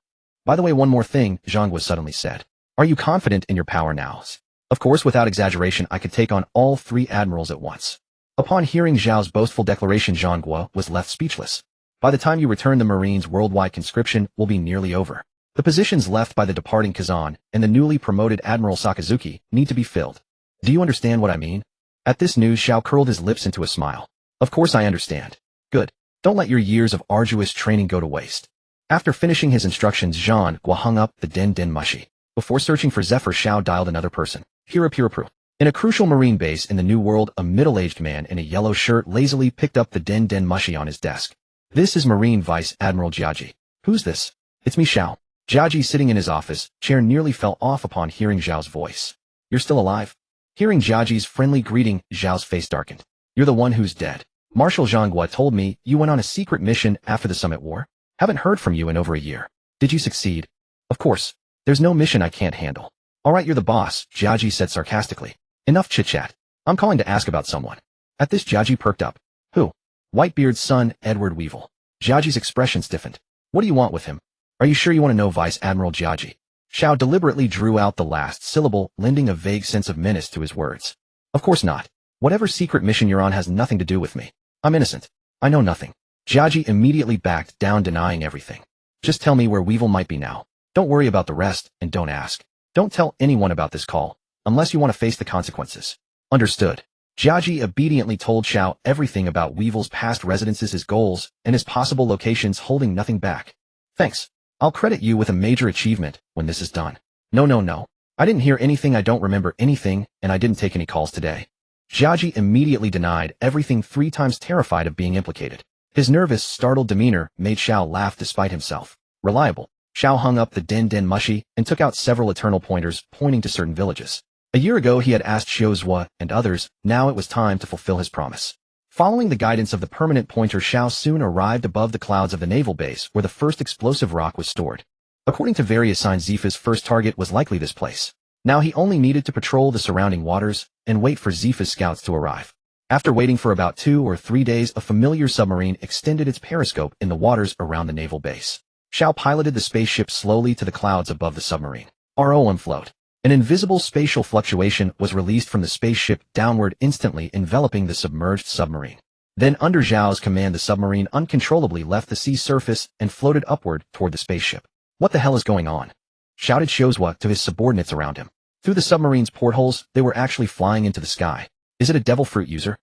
Speaker 1: By the way, one more thing, Zhangguo suddenly said. Are you confident in your power now? Of course, without exaggeration, I could take on all 3 admirals at once. Upon hearing Zhao's boastful declaration, Zhangguo was left speechless. By the time you return, the Marines' worldwide conscription will be nearly over. The positions left by the departing Kazan and the newly promoted Admiral Sakazuki need to be filled. Do you understand what I mean? At this news, Xiao curled his lips into a smile. Of course I understand. Good. Don't let your years of arduous training go to waste. After finishing his instructions, Zhangguo hung up the Den Den Mushi. Before searching for Zephyr, Xiao dialed another person. Pura. In a crucial marine base in the New World, a middle-aged man in a yellow shirt lazily picked up the Den Den Mushi on his desk. This is Marine Vice Admiral Jiaji. Who's this? It's me, Xiao. Jiaji, sitting in his office chair, nearly fell off upon hearing Zhao's voice. You're still alive? Hearing Jiaji's friendly greeting, Zhao's face darkened. You're the one who's dead. Marshal Zhangguo told me you went on a secret mission after the Summit War. Haven't heard from you in over a year. Did you succeed? Of course. There's no mission I can't handle. All right, you're the boss, Jiaji said sarcastically. Enough chit-chat. I'm calling to ask about someone. At this, Jiaji perked up. Who? Whitebeard's son, Edward Weevil. Jiaji's expression stiffened. What do you want with him? Are you sure you want to know, Vice Admiral Jiaji? Xiao deliberately drew out the last syllable, lending a vague sense of menace to his words. Of course not. Whatever secret mission you're on has nothing to do with me. I'm innocent. I know nothing. Jiaji immediately backed down, denying everything. Just tell me where Weevil might be now. Don't worry about the rest, and don't ask. Don't tell anyone about this call, unless you want to face the consequences. Understood. Jiaji obediently told Xiao everything about Weevil's past residences, his goals, and his possible locations, holding nothing back. Thanks. I'll credit you with a major achievement when this is done. No. I didn't hear anything, I don't remember anything, and I didn't take any calls today. Jiaji immediately denied everything, 3 times terrified of being implicated. His nervous, startled demeanor made Xiao laugh despite himself. Reliable. Xiao hung up the Den Den Mushi and took out several eternal pointers pointing to certain villages. A year ago he had asked Xiozhua and others, now it was time to fulfill his promise. Following the guidance of the permanent pointer, Xiao soon arrived above the clouds of the naval base where the first explosive rock was stored. According to various signs, Zifa's first target was likely this place. Now he only needed to patrol the surrounding waters and wait for Zifa's scouts to arrive. After waiting for about 2 or 3 days, a familiar submarine extended its periscope in the waters around the naval base. Xiao piloted the spaceship slowly to the clouds above the submarine. ROM float. An invisible spatial fluctuation was released from the spaceship downward, instantly enveloping the submerged submarine. Then, under Zhao's command, the submarine uncontrollably left the sea surface and floated upward toward the spaceship. What the hell is going on? Shouted Xiozhua to his subordinates around him. Through the submarine's portholes, they were actually flying into the sky. Is it a devil fruit user?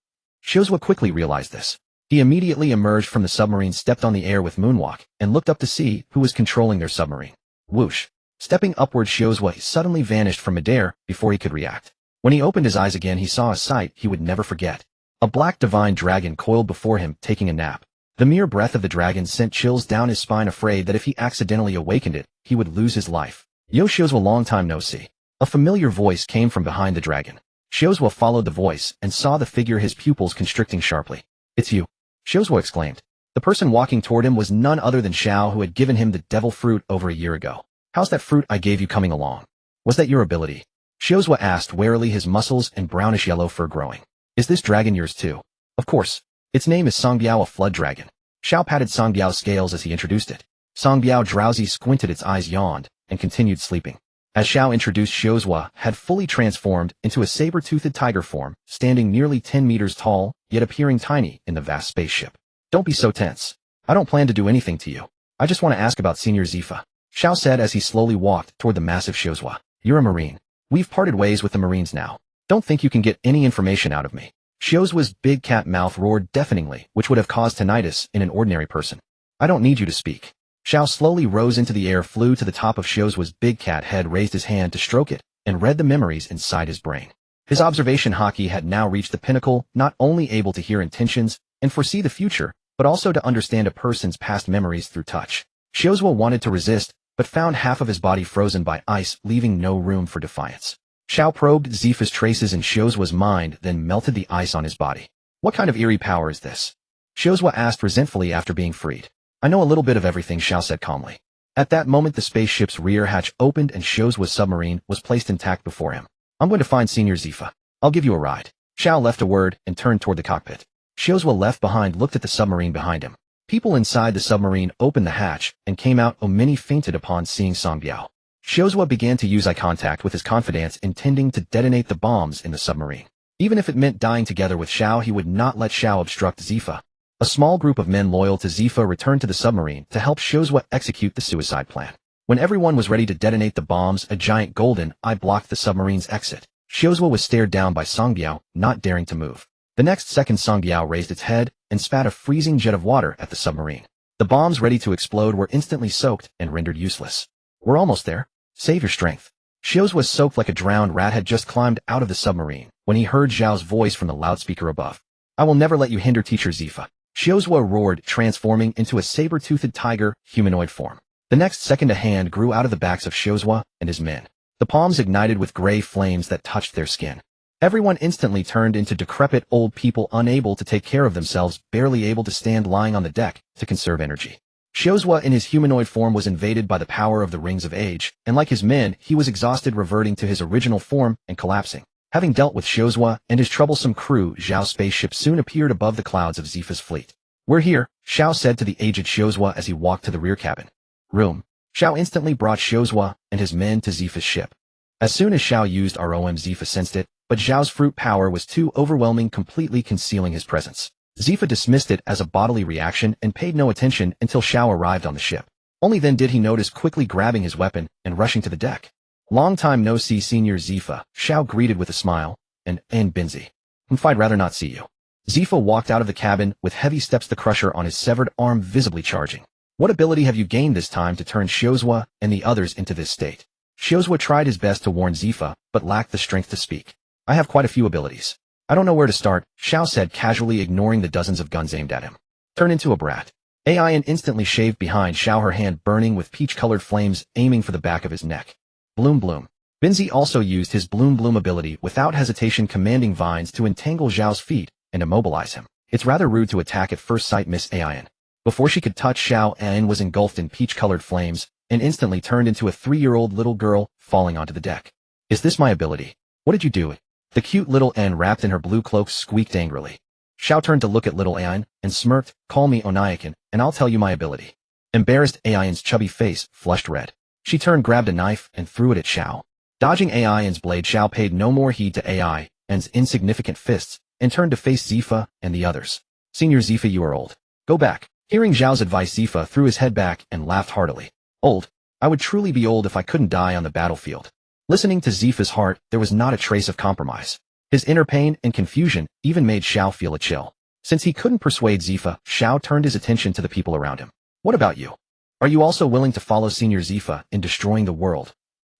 Speaker 1: Xiozhua quickly realized this. He immediately emerged from the submarine, stepped on the air with moonwalk, and looked up to see who was controlling their submarine. Whoosh. Stepping upward, Xiozhua suddenly vanished from midair before he could react. When he opened his eyes again, he saw a sight he would never forget. A black divine dragon coiled before him, taking a nap. The mere breath of the dragon sent chills down his spine, afraid that if he accidentally awakened it, he would lose his life. Yo, Xiozhua, long time no see. A familiar voice came from behind the dragon. Xiozhua followed the voice and saw the figure, his pupils constricting sharply. "It's you," Xiozhua exclaimed. The person walking toward him was none other than Xiao, who had given him the devil fruit over a year ago. "How's that fruit I gave you coming along? Was that your ability?" Xiozhua asked warily, his muscles and brownish yellow fur growing. "Is this dragon yours too?" "Of course. Its name is Songbiao, a flood dragon." Xiao patted Songbiao's scales as he introduced it. Songbiao, drowsy, squinted, its eyes yawned, and continued sleeping. As Xiao introduced, Xiozhua had fully transformed into a saber-toothed tiger form, standing nearly 10 meters tall, yet appearing tiny in the vast spaceship. "Don't be so tense. I don't plan to do anything to you. I just want to ask about Senior Zifa," Xiao said as he slowly walked toward the massive Xiozhua. "You're a Marine. We've parted ways with the Marines now. Don't think you can get any information out of me." Xiozhua's big cat mouth roared deafeningly, which would have caused tinnitus in an ordinary person. "I don't need you to speak." Xiao slowly rose into the air, flew to the top of Xiozhua's big cat head, raised his hand to stroke it, and read the memories inside his brain. His observation haki had now reached the pinnacle, not only able to hear intentions and foresee the future, but also to understand a person's past memories through touch. Xiozhua wanted to resist, but found half of his body frozen by ice, leaving no room for defiance. Xiao probed Zifa's traces in Xiozhua's mind, then melted the ice on his body. "What kind of eerie power is this?" Xiozhua asked resentfully after being freed. "I know a little bit of everything," Xiao said calmly. At that moment, the spaceship's rear hatch opened and Xiozhua's submarine was placed intact before him. "I'm going to find Senior Zifa. I'll give you a ride." Xiao left a word and turned toward the cockpit. Xiozhua, left behind, looked at the submarine behind him. People inside the submarine opened the hatch and came out. Many fainted upon seeing Songbiao. Xiozhua began to use eye contact with his confidants, intending to detonate the bombs in the submarine. Even if it meant dying together with Xiao, he would not let Xiao obstruct Zifa. A small group of men loyal to Zifa returned to the submarine to help Xiozhua execute the suicide plan. When everyone was ready to detonate the bombs, a giant golden eye blocked the submarine's exit. Xiozhua was stared down by Songbiao, not daring to move. The next second, Songbiao raised its head and spat a freezing jet of water at the submarine. The bombs ready to explode were instantly soaked and rendered useless. "We're almost there. Save your strength." Xiozhua, soaked like a drowned rat, had just climbed out of the submarine when he heard Zhao's voice from the loudspeaker above. "I will never let you hinder Teacher Zifa," Xiozhua roared, transforming into a saber-toothed tiger humanoid form. The next second, a hand grew out of the backs of Xiozhua and his men. The palms ignited with gray flames that touched their skin. Everyone instantly turned into decrepit old people, unable to take care of themselves, barely able to stand, lying on the deck to conserve energy. Xiozhua in his humanoid form was invaded by the power of the Rings of Age, and like his men, he was exhausted, reverting to his original form and collapsing. Having dealt with Xiozhua and his troublesome crew, Zhao's spaceship soon appeared above the clouds of Zifa's fleet. "We're here," Xiao said to the aged Xiozhua as he walked to the rear cabin. "Room." Xiao instantly brought Xiozhua and his men to Zifa's ship. As soon as Xiao used ROM, Zifa sensed it, but Zhao's fruit power was too overwhelming, completely concealing his presence. Zifa dismissed it as a bodily reaction and paid no attention until Xiao arrived on the ship. Only then did he notice, quickly grabbing his weapon and rushing to the deck. "Long time no see, Senior Zifa," Xiao greeted with a smile, and Binzi. "I'd rather not see you." Zifa walked out of the cabin with heavy steps, the crusher on his severed arm visibly charging. "What ability have you gained this time to turn Xiozhua and the others into this state?" Xiozhua tried his best to warn Zifa, but lacked the strength to speak. "I have quite a few abilities. I don't know where to start," Xiao said casually, ignoring the dozens of guns aimed at him. "Turn into a brat." Ayan instantly shaved behind Xiao, her hand burning with peach-colored flames, aiming for the back of his neck. Bloom Bloom. Binzi also used his Bloom Bloom ability without hesitation, commanding vines to entangle Zhao's feet and immobilize him. "It's rather rude to attack at first sight, Miss Ayan." Before she could touch Xiao, Ayan was engulfed in peach-colored flames and instantly turned into a 3-year-old little girl, falling onto the deck. "Is this my ability? What did you do?" The cute little Anne, wrapped in her blue cloak, squeaked angrily. Xiao turned to look at little Ayan and smirked. "Call me Oniakan, and I'll tell you my ability." Embarrassed, Ayan's chubby face flushed red. She turned, grabbed a knife, and threw it at Xiao. Dodging Ayan's blade, Xiao paid no more heed to Ayan's insignificant fists and turned to face Zifa and the others. "Senior Zifa, you are old. Go back." Hearing Zhao's advice, Zifa threw his head back and laughed heartily. "Old? I would truly be old if I couldn't die on the battlefield." Listening to Zifa's heart, there was not a trace of compromise. His inner pain and confusion even made Xiao feel a chill. Since he couldn't persuade Zifa, Xiao turned his attention to the people around him. "What about you? Are you also willing to follow Senior Zifa in destroying the world?"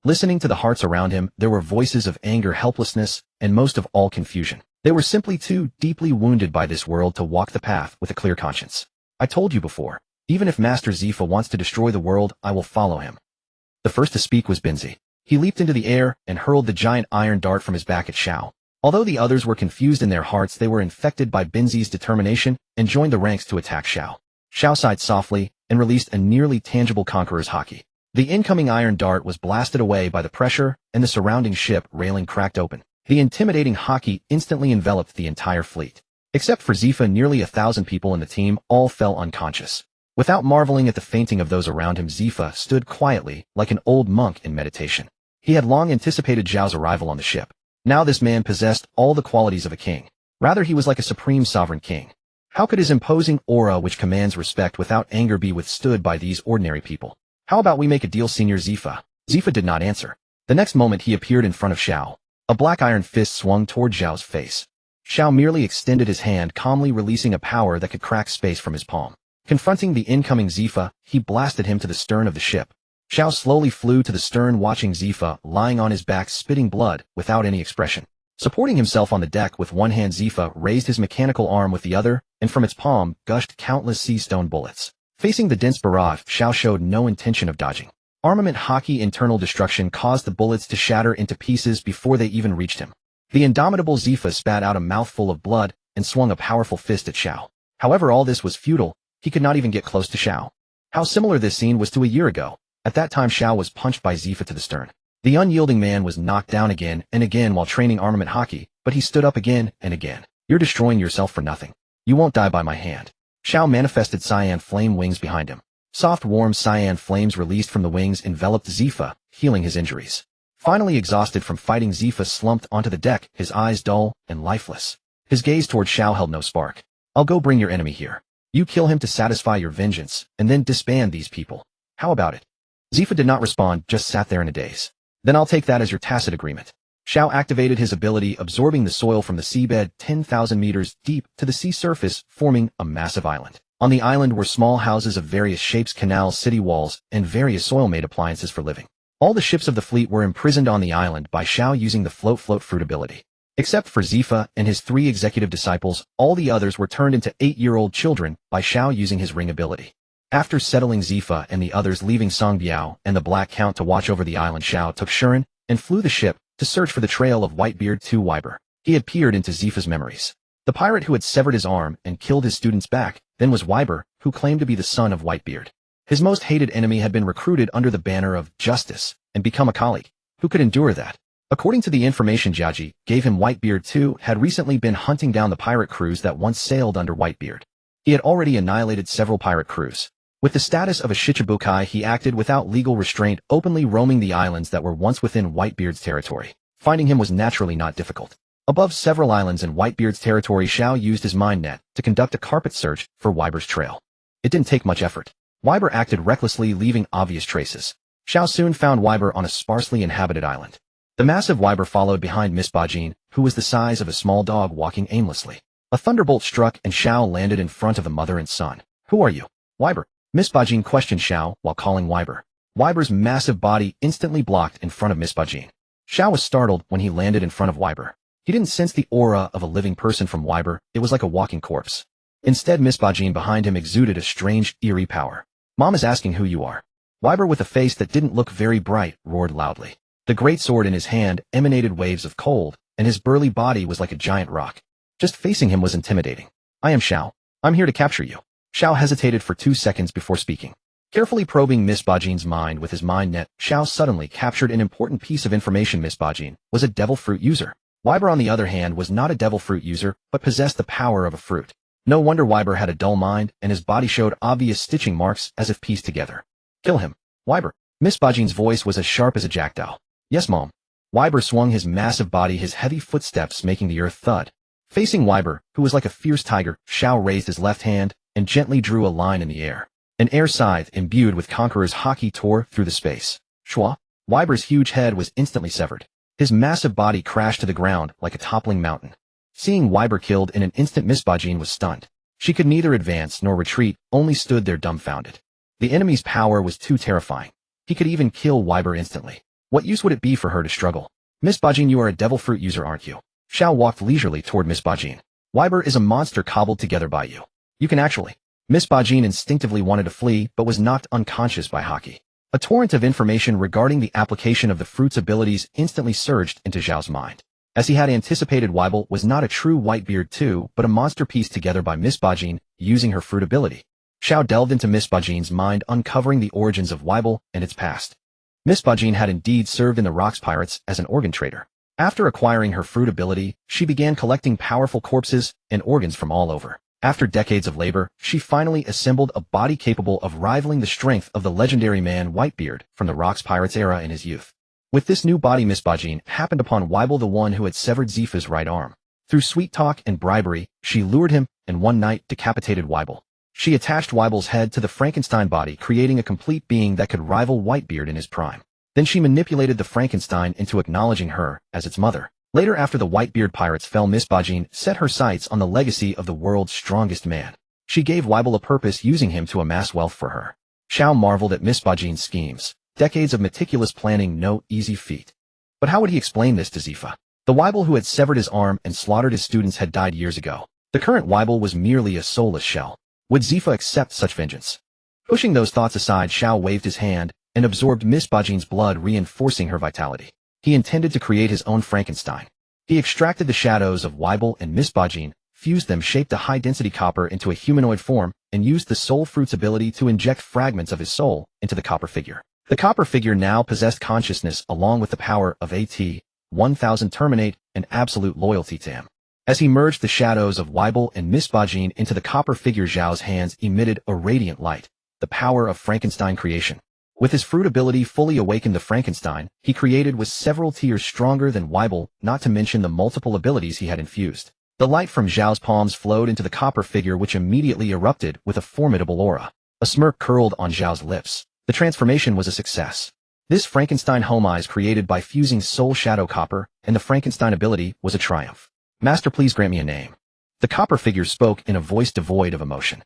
Speaker 1: Listening to the hearts around him, there were voices of anger, helplessness, and most of all, confusion. They were simply too deeply wounded by this world to walk the path with a clear conscience. "I told you before, even if Master Zifa wants to destroy the world, I will follow him." The first to speak was Binzi. He leaped into the air and hurled the giant iron dart from his back at Xiao. Although the others were confused in their hearts, they were infected by Binzi's determination and joined the ranks to attack Xiao. Xiao sighed softly and released a nearly tangible conqueror's haki. The incoming iron dart was blasted away by the pressure, and the surrounding ship railing cracked open. The intimidating haki instantly enveloped the entire fleet. Except for Zifa, nearly 1,000 people in the team all fell unconscious. Without marveling at the fainting of those around him, Zifa stood quietly, like an old monk in meditation. He had long anticipated Zhao's arrival on the ship. Now this man possessed all the qualities of a king. Rather, he was like a supreme sovereign king. How could his imposing aura, which commands respect without anger, be withstood by these ordinary people? How about we make a deal, Senior Zifa? Zifa did not answer. The next moment he appeared in front of Xiao. A black iron fist swung toward Zhao's face. Xiao merely extended his hand, calmly releasing a power that could crack space from his palm. Confronting the incoming Zifa, he blasted him to the stern of the ship. Xiao slowly flew to the stern, watching Zifa lying on his back spitting blood without any expression. Supporting himself on the deck with one hand, Zifa raised his mechanical arm with the other, and from its palm gushed countless sea stone bullets. Facing the dense barrage, Xiao showed no intention of dodging. Armament haki internal destruction caused the bullets to shatter into pieces before they even reached him. The indomitable Zifa spat out a mouthful of blood and swung a powerful fist at Xiao. However, all this was futile. He could not even get close to Xiao. How similar this scene was to a year ago. At that time, Xiao was punched by Zifa to the stern. The unyielding man was knocked down again and again while training armament haki, but he stood up again and again. You're destroying yourself for nothing. You won't die by my hand. Xiao manifested cyan flame wings behind him. Soft, warm cyan flames released from the wings enveloped Zifa, healing his injuries. Finally exhausted from fighting, Zifa slumped onto the deck, his eyes dull and lifeless. His gaze toward Xiao held no spark. I'll go bring your enemy here. You kill him to satisfy your vengeance, and then disband these people. How about it? Zifa did not respond, just sat there in a daze. Then I'll take that as your tacit agreement. Xiao activated his ability, absorbing the soil from the seabed 10,000 meters deep to the sea surface, forming a massive island. On the island were small houses of various shapes, canals, city walls, and various soil-made appliances for living. All the ships of the fleet were imprisoned on the island by Xiao using the float fruit ability. Except for Zifa and his 3 executive disciples, all the others were turned into 8-year-old children by Xiao using his ring ability. After settling Zifa and the others, leaving Songbiao and the Black Count to watch over the island, Xiao took Shuren and flew the ship to search for the trail of Whitebeard II Wyber. He had peered into Zifa's memories. The pirate who had severed his arm and killed his students back then was Wyber, who claimed to be the son of Whitebeard. His most hated enemy had been recruited under the banner of justice and become a colleague. Who could endure that? According to the information Jiaji gave him, Whitebeard II had recently been hunting down the pirate crews that once sailed under Whitebeard. He had already annihilated several pirate crews. With the status of a Shichibukai, he acted without legal restraint, openly roaming the islands that were once within Whitebeard's territory. Finding him was naturally not difficult. Above several islands in Whitebeard's territory, Xiao used his mind net to conduct a carpet search for Wyber's trail. It didn't take much effort. Wyber acted recklessly, leaving obvious traces. Xiao soon found Wyber on a sparsely inhabited island. The massive Wyber followed behind Miss Bajin, who was the size of a small dog walking aimlessly. A thunderbolt struck and Xiao landed in front of the mother and son. Who are you? Wyber. Miss Bajin questioned Xiao while calling Wyber. Wyber's massive body instantly blocked in front of Miss Bajin. Xiao was startled when he landed in front of Wyber. He didn't sense the aura of a living person from Wyber. It was like a walking corpse. Instead, Miss Bajin behind him exuded a strange, eerie power. Mom is asking who you are. Wyber, with a face that didn't look very bright, roared loudly. The great sword in his hand emanated waves of cold, and his burly body was like a giant rock. Just facing him was intimidating. I am Xiao. I'm here to capture you. Xiao hesitated for 2 seconds before speaking. Carefully probing Miss Bajin's mind with his mind net, Xiao suddenly captured an important piece of information. Miss Bajin was a devil fruit user. Wyber, on the other hand, was not a devil fruit user, but possessed the power of a fruit. No wonder Wyber had a dull mind, and his body showed obvious stitching marks as if pieced together. Kill him, Wyber. Miss Bajin's voice was as sharp as a jackdaw. Yes, Mom. Wyber swung his massive body, his heavy footsteps making the earth thud. Facing Wyber, who was like a fierce tiger, Xiao raised his left hand and gently drew a line in the air. An air scythe imbued with Conqueror's haki tore through the space. Shua! Wyber's huge head was instantly severed. His massive body crashed to the ground like a toppling mountain. Seeing Wyber killed in an instant, Miss Bajin was stunned. She could neither advance nor retreat, only stood there dumbfounded. The enemy's power was too terrifying. He could even kill Wyber instantly. What use would it be for her to struggle? Miss Bajin, you are a devil fruit user, aren't you? Xiao walked leisurely toward Miss Bajin. Wyber is a monster cobbled together by you. You can actually. Miss Bajin instinctively wanted to flee, but was knocked unconscious by haki. A torrent of information regarding the application of the fruit's abilities instantly surged into Zhao's mind. As he had anticipated, Weibel was not a true Whitebeard too, but a monster pieced together by Miss Bajin using her fruit ability. Zhao delved into Miss Bajin's mind, uncovering the origins of Weibel and its past. Miss Bajin had indeed served in the Rocks Pirates as an organ trader. After acquiring her fruit ability, she began collecting powerful corpses and organs from all over. After decades of labor, she finally assembled a body capable of rivaling the strength of the legendary man Whitebeard from the Rocks Pirates era in his youth. With this new body, Miss Bajin happened upon Weibel, the one who had severed Zifa's right arm. Through sweet talk and bribery, she lured him and one night decapitated Weibel. She attached Weibel's head to the Frankenstein body, creating a complete being that could rival Whitebeard in his prime. Then she manipulated the Frankenstein into acknowledging her as its mother. Later, after the Whitebeard pirates fell, Miss Bajin set her sights on the legacy of the world's strongest man. She gave Weibel a purpose, using him to amass wealth for her. Zhao marveled at Miss Bajin's schemes. Decades of meticulous planning, no easy feat. But how would he explain this to Zifa? The Weibel who had severed his arm and slaughtered his students had died years ago. The current Weibel was merely a soulless shell. Would Zifa accept such vengeance? Pushing those thoughts aside, Zhao waved his hand and absorbed Miss Bajin's blood, reinforcing her vitality. He intended to create his own Frankenstein. He extracted the shadows of Weibel and Miss Bajin, fused them, shaped a high-density copper into a humanoid form, and used the soul fruit's ability to inject fragments of his soul into the copper figure. The copper figure now possessed consciousness along with the power of AT-1000 terminate and absolute loyalty to him. As he merged the shadows of Weibel and Miss Bajin into the copper figure, Zhao's hands emitted a radiant light, the power of Frankenstein creation. With his fruit ability fully awakened, the Frankenstein he created was several tiers stronger than Weibel, not to mention the multiple abilities he had infused. The light from Zhao's palms flowed into the copper figure, which immediately erupted with a formidable aura. A smirk curled on Zhao's lips. The transformation was a success. This Frankenstein homage created by fusing soul shadow copper and the Frankenstein ability was a triumph. Master, please grant me a name. The copper figure spoke in a voice devoid of emotion.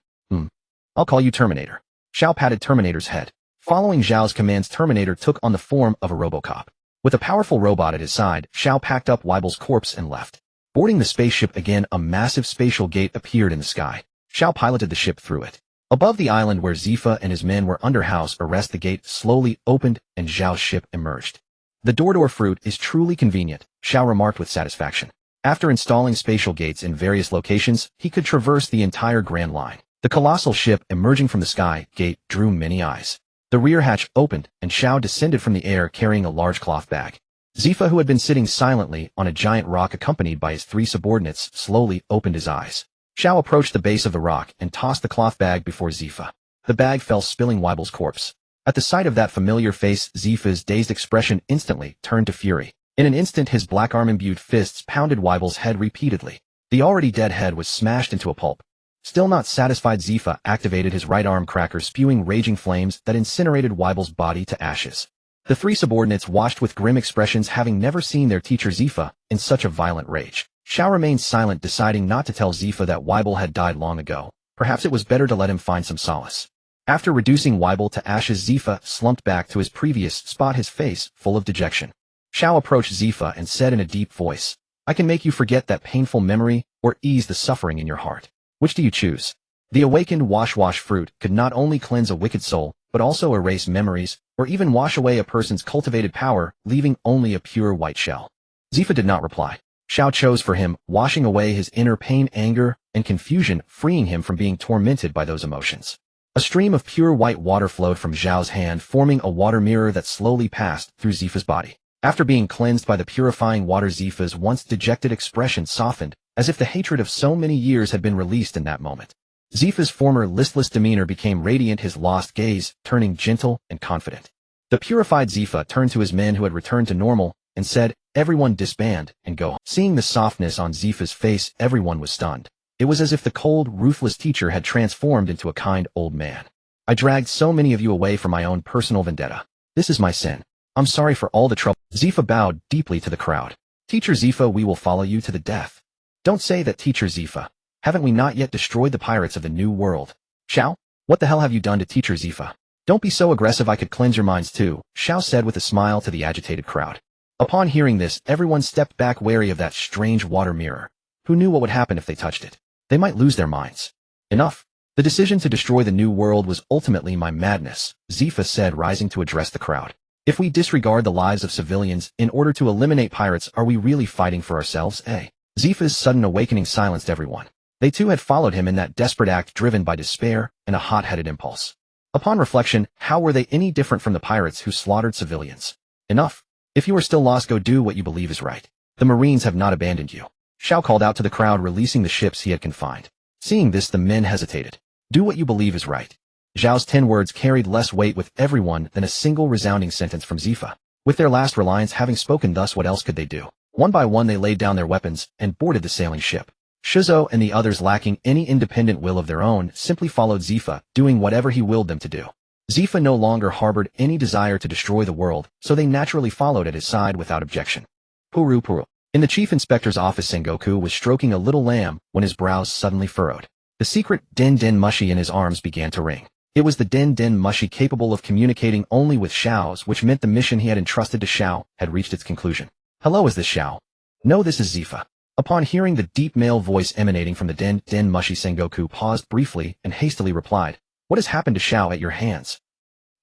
Speaker 1: I'll call you Terminator. Zhao patted Terminator's head. Following Zhao's commands, Terminator took on the form of a Robocop. With a powerful robot at his side, Zhao packed up Weibel's corpse and left. Boarding the spaceship again, a massive spatial gate appeared in the sky. Zhao piloted the ship through it. Above the island where Zifa and his men were under house arrest, the gate slowly opened and Zhao's ship emerged. The door-to-door fruit is truly convenient, Zhao remarked with satisfaction. After installing spatial gates in various locations, he could traverse the entire Grand Line. The colossal ship emerging from the sky gate drew many eyes. The rear hatch opened and Zhao descended from the air carrying a large cloth bag. Zifa, who had been sitting silently on a giant rock accompanied by his three subordinates, slowly opened his eyes. Zhao approached the base of the rock and tossed the cloth bag before Zifa. The bag fell, spilling Weibel's corpse. At the sight of that familiar face, Zifa's dazed expression instantly turned to fury. In an instant, his black arm-imbued fists pounded Weibel's head repeatedly. The already dead head was smashed into a pulp. Still not satisfied, Zifa activated his right arm cracker, spewing raging flames that incinerated Weibel's body to ashes. The three subordinates watched with grim expressions, having never seen their teacher Zifa in such a violent rage. Zhao remained silent, deciding not to tell Zifa that Weibel had died long ago. Perhaps it was better to let him find some solace. After reducing Weibel to ashes, Zifa slumped back to his previous spot, his face full of dejection. Zhao approached Zifa and said in a deep voice, "I can make you forget that painful memory or ease the suffering in your heart. Which do you choose?" The awakened wash fruit could not only cleanse a wicked soul, but also erase memories, or even wash away a person's cultivated power, leaving only a pure white shell. Zifa did not reply. Zhao chose for him, washing away his inner pain, anger, and confusion, freeing him from being tormented by those emotions. A stream of pure white water flowed from Zhao's hand, forming a water mirror that slowly passed through Zifa's body. After being cleansed by the purifying water, Zifa's once dejected expression softened, as if the hatred of so many years had been released in that moment. Zifa's former listless demeanor became radiant, his lost gaze turning gentle and confident. The purified Zifa turned to his men who had returned to normal and said, "Everyone disband and go home." Seeing the softness on Zifa's face, everyone was stunned. It was as if the cold, ruthless teacher had transformed into a kind old man. "I dragged so many of you away for my own personal vendetta. This is my sin. I'm sorry for all the trouble." Zifa bowed deeply to the crowd. "Teacher Zifa, we will follow you to the death." "Don't say that, Teacher Zifa. Haven't we not yet destroyed the pirates of the New World?" "Xiao, what the hell have you done to Teacher Zifa?" "Don't be so aggressive, I could cleanse your minds too," Xiao said with a smile to the agitated crowd. Upon hearing this, everyone stepped back, wary of that strange water mirror. Who knew what would happen if they touched it? They might lose their minds. "Enough. The decision to destroy the new world was ultimately my madness, Zifa said, rising to address the crowd. If we disregard the lives of civilians in order to eliminate pirates, are we really fighting for ourselves, eh? Zifa's sudden awakening silenced everyone. They too had followed him in that desperate act driven by despair and a hot-headed impulse. Upon reflection, how were they any different from the pirates who slaughtered civilians? Enough. If you are still lost, go do what you believe is right. The Marines have not abandoned you. Xiao called out to the crowd, releasing the ships he had confined. Seeing this, the men hesitated. Do what you believe is right. Zhao's 10 words carried less weight with everyone than a single resounding sentence from Zifa. With their last reliance having spoken thus, what else could they do? One by one they laid down their weapons and boarded the sailing ship. Shizuo and the others, lacking any independent will of their own, simply followed Zifa, doing whatever he willed them to do. Zifa no longer harbored any desire to destroy the world, so they naturally followed at his side without objection. Puru. In the chief inspector's office, Sengoku was stroking a little lamb when his brows suddenly furrowed. The secret Den Mushi in his arms began to ring. It was the Den Mushi capable of communicating only with Xiao's, which meant the mission he had entrusted to Xiao had reached its conclusion. Hello, is this Xiao? No, this is Zifa. Upon hearing the deep male voice emanating from the Den Mushi, Sengoku paused briefly and hastily replied, What has happened to Xiao at your hands?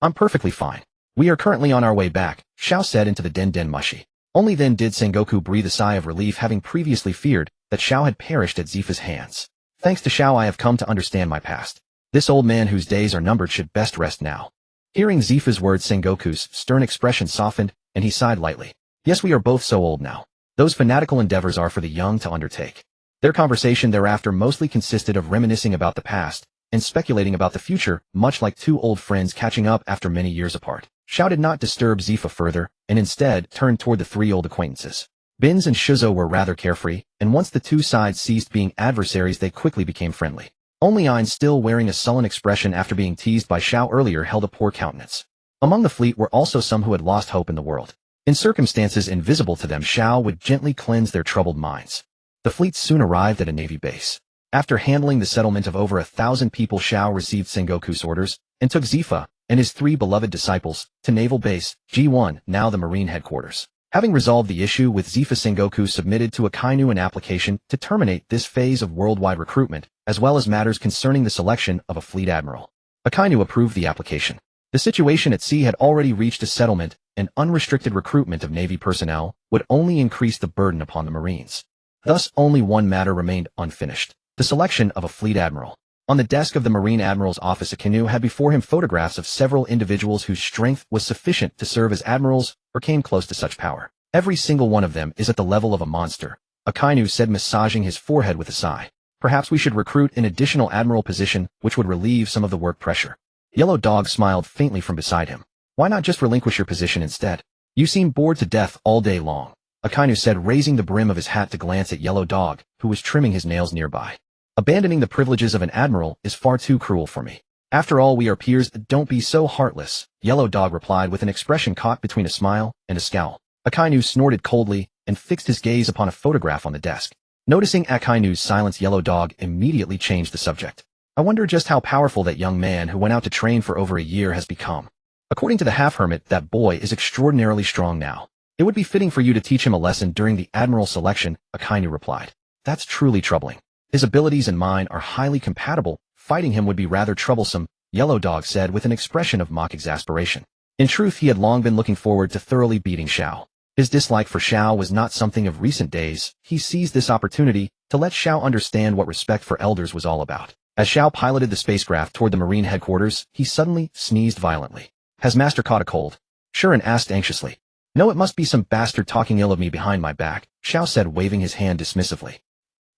Speaker 1: I'm perfectly fine. We are currently on our way back, Xiao said into the Den Mushi. Only then did Sengoku breathe a sigh of relief, having previously feared that Xiao had perished at Zifa's hands. Thanks to Xiao, I have come to understand my past. This old man whose days are numbered should best rest now. Hearing Zifa's words, Sengoku's stern expression softened, and he sighed lightly. Yes, we are both so old now. Those fanatical endeavors are for the young to undertake. Their conversation thereafter mostly consisted of reminiscing about the past and speculating about the future, much like two old friends catching up after many years apart. Xiao did not disturb Zifa further, and instead turned toward the three old acquaintances. Binz and Shizuo were rather carefree, and once the two sides ceased being adversaries, they quickly became friendly. Only Ein, still wearing a sullen expression after being teased by Xiao earlier, held a poor countenance. Among the fleet were also some who had lost hope in the world. In circumstances invisible to them, Xiao would gently cleanse their troubled minds. The fleet soon arrived at a navy base. After handling the settlement of over 1,000 people, Xiao received Sengoku's orders and took Zifa and his 3 beloved disciples to Naval Base G1, now the Marine headquarters. Having resolved the issue with Zifa, Sengoku submitted to Akainu an application to terminate this phase of worldwide recruitment, as well as matters concerning the selection of a fleet admiral. Akainu approved the application. The situation at sea had already reached a settlement, and unrestricted recruitment of Navy personnel would only increase the burden upon the Marines. Thus, only one matter remained unfinished: the selection of a fleet admiral. On the desk of the Marine Admiral's office, Akainu had before him photographs of several individuals whose strength was sufficient to serve as admirals or came close to such power. Every single one of them is at the level of a monster, Akainu said, massaging his forehead with a sigh. Perhaps we should recruit an additional admiral position, which would relieve some of the work pressure. Yellow Dog smiled faintly from beside him. Why not just relinquish your position instead? You seem bored to death all day long, Akainu said, raising the brim of his hat to glance at Yellow Dog, who was trimming his nails nearby. Abandoning the privileges of an admiral is far too cruel for me. After all, we are peers. Don't be so heartless, Yellow Dog replied with an expression caught between a smile and a scowl. Akainu snorted coldly and fixed his gaze upon a photograph on the desk. Noticing Akainu's silence, Yellow Dog immediately changed the subject. I wonder just how powerful that young man who went out to train for over a year has become. According to the half-hermit, that boy is extraordinarily strong now. It would be fitting for you to teach him a lesson during the admiral selection, Akainu replied. That's truly troubling. His abilities and mine are highly compatible. Fighting him would be rather troublesome, Yellow Dog said with an expression of mock exasperation. In truth, he had long been looking forward to thoroughly beating Xiao. His dislike for Xiao was not something of recent days. He seized this opportunity to let Xiao understand what respect for elders was all about. As Xiao piloted the spacecraft toward the Marine headquarters, he suddenly sneezed violently. Has Master caught a cold? Shuren asked anxiously. No, it must be some bastard talking ill of me behind my back, Xiao said, waving his hand dismissively.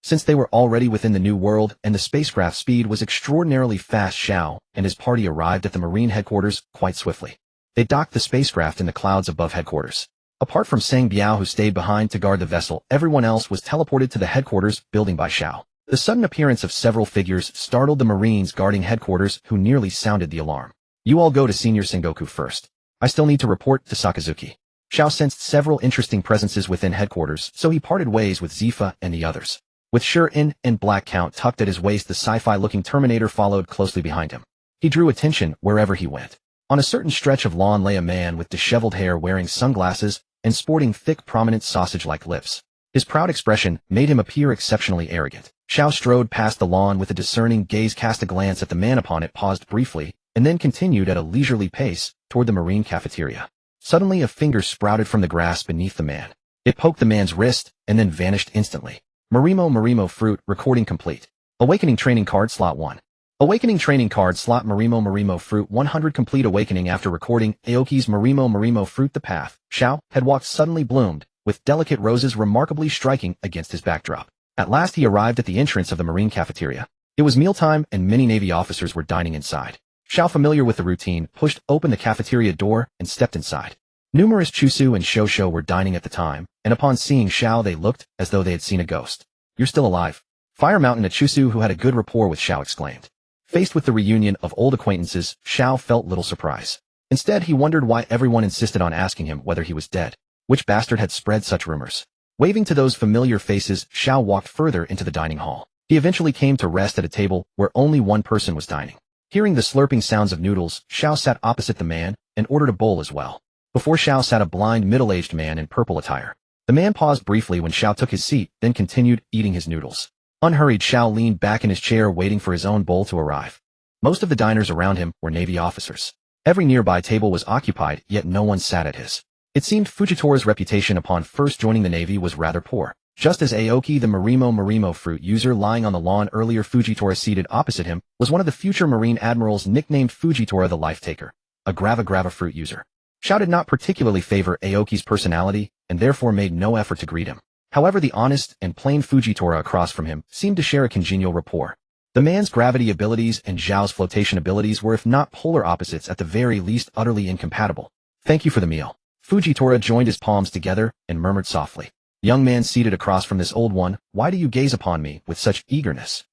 Speaker 1: Since they were already within the new world and the spacecraft's speed was extraordinarily fast, Xiao and his party arrived at the Marine headquarters quite swiftly. They docked the spacecraft in the clouds above headquarters. Apart from Sang Biao, who stayed behind to guard the vessel, everyone else was teleported to the headquarters building by Xiao. The sudden appearance of several figures startled the Marines guarding headquarters, who nearly sounded the alarm. You all go to Senior Sengoku first. I still need to report to Sakazuki. Xiao sensed several interesting presences within headquarters, so he parted ways with Zifa and the others. With Shuren and Black Count tucked at his waist, the sci-fi-looking Terminator followed closely behind him. He drew attention wherever he went. On a certain stretch of lawn lay a man with disheveled hair, wearing sunglasses and sporting thick, prominent sausage-like lips. His proud expression made him appear exceptionally arrogant. Xiao strode past the lawn with a discerning gaze, cast a glance at the man upon it, paused briefly, and then continued at a leisurely pace toward the marine cafeteria. Suddenly a finger sprouted from the grass beneath the man. It poked the man's wrist, and then vanished instantly. Marimo fruit, recording complete. Awakening training card slot 1. Awakening training card slot Marimo fruit 100 complete. Awakening after recording Aoki's Marimo fruit. The path Xiao had walked suddenly bloomed, with delicate roses remarkably striking against his backdrop. At last he arrived at the entrance of the marine cafeteria. It was mealtime and many Navy officers were dining inside. Xiao, familiar with the routine, pushed open the cafeteria door and stepped inside. Numerous Chusu and Shosho were dining at the time, and upon seeing Xiao they looked as though they had seen a ghost. "You're still alive." Fire Mountain, a Chusu who had a good rapport with Xiao, exclaimed. Faced with the reunion of old acquaintances, Xiao felt little surprise. Instead, he wondered why everyone insisted on asking him whether he was dead. Which bastard had spread such rumors? Waving to those familiar faces, Xiao walked further into the dining hall. He eventually came to rest at a table where only one person was dining. Hearing the slurping sounds of noodles, Xiao sat opposite the man and ordered a bowl as well. Before Xiao sat a blind, middle-aged man in purple attire. The man paused briefly when Xiao took his seat, then continued eating his noodles. Unhurried, Xiao leaned back in his chair waiting for his own bowl to arrive. Most of the diners around him were Navy officers. Every nearby table was occupied, yet no one sat at his. It seemed Fujitora's reputation upon first joining the Navy was rather poor. Just as Aoki, the Marimo fruit user lying on the lawn earlier, Fujitora seated opposite him was one of the future Marine Admirals nicknamed Fujitora the Life Taker, a Grava fruit user. Xiao did not particularly favor Aoki's personality and therefore made no effort to greet him. However, the honest and plain Fujitora across from him seemed to share a congenial rapport. The man's gravity abilities and Zhao's flotation abilities were, if not polar opposites, at the very least utterly incompatible. "Thank you for the meal." Fujitora joined his palms together and murmured softly. "Young man seated across from this old one, why do you gaze upon me with such eagerness?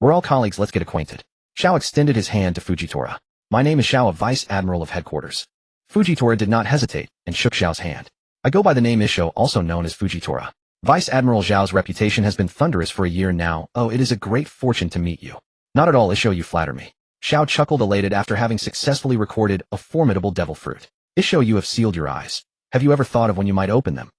Speaker 1: We're all colleagues, let's get acquainted." Xiao extended his hand to Fujitora. "My name is Xiao, a Vice Admiral of Headquarters." Fujitora did not hesitate and shook Xiao's hand. "I go by the name Isho, also known as Fujitora. Vice Admiral Zhao's reputation has been thunderous for a year now. Oh, it is a great fortune to meet you." "Not at all, Isho, you flatter me." Xiao chuckled, elated after having successfully recorded a formidable devil fruit. "Isho, you have sealed your eyes. Have you ever thought of when you might open them?"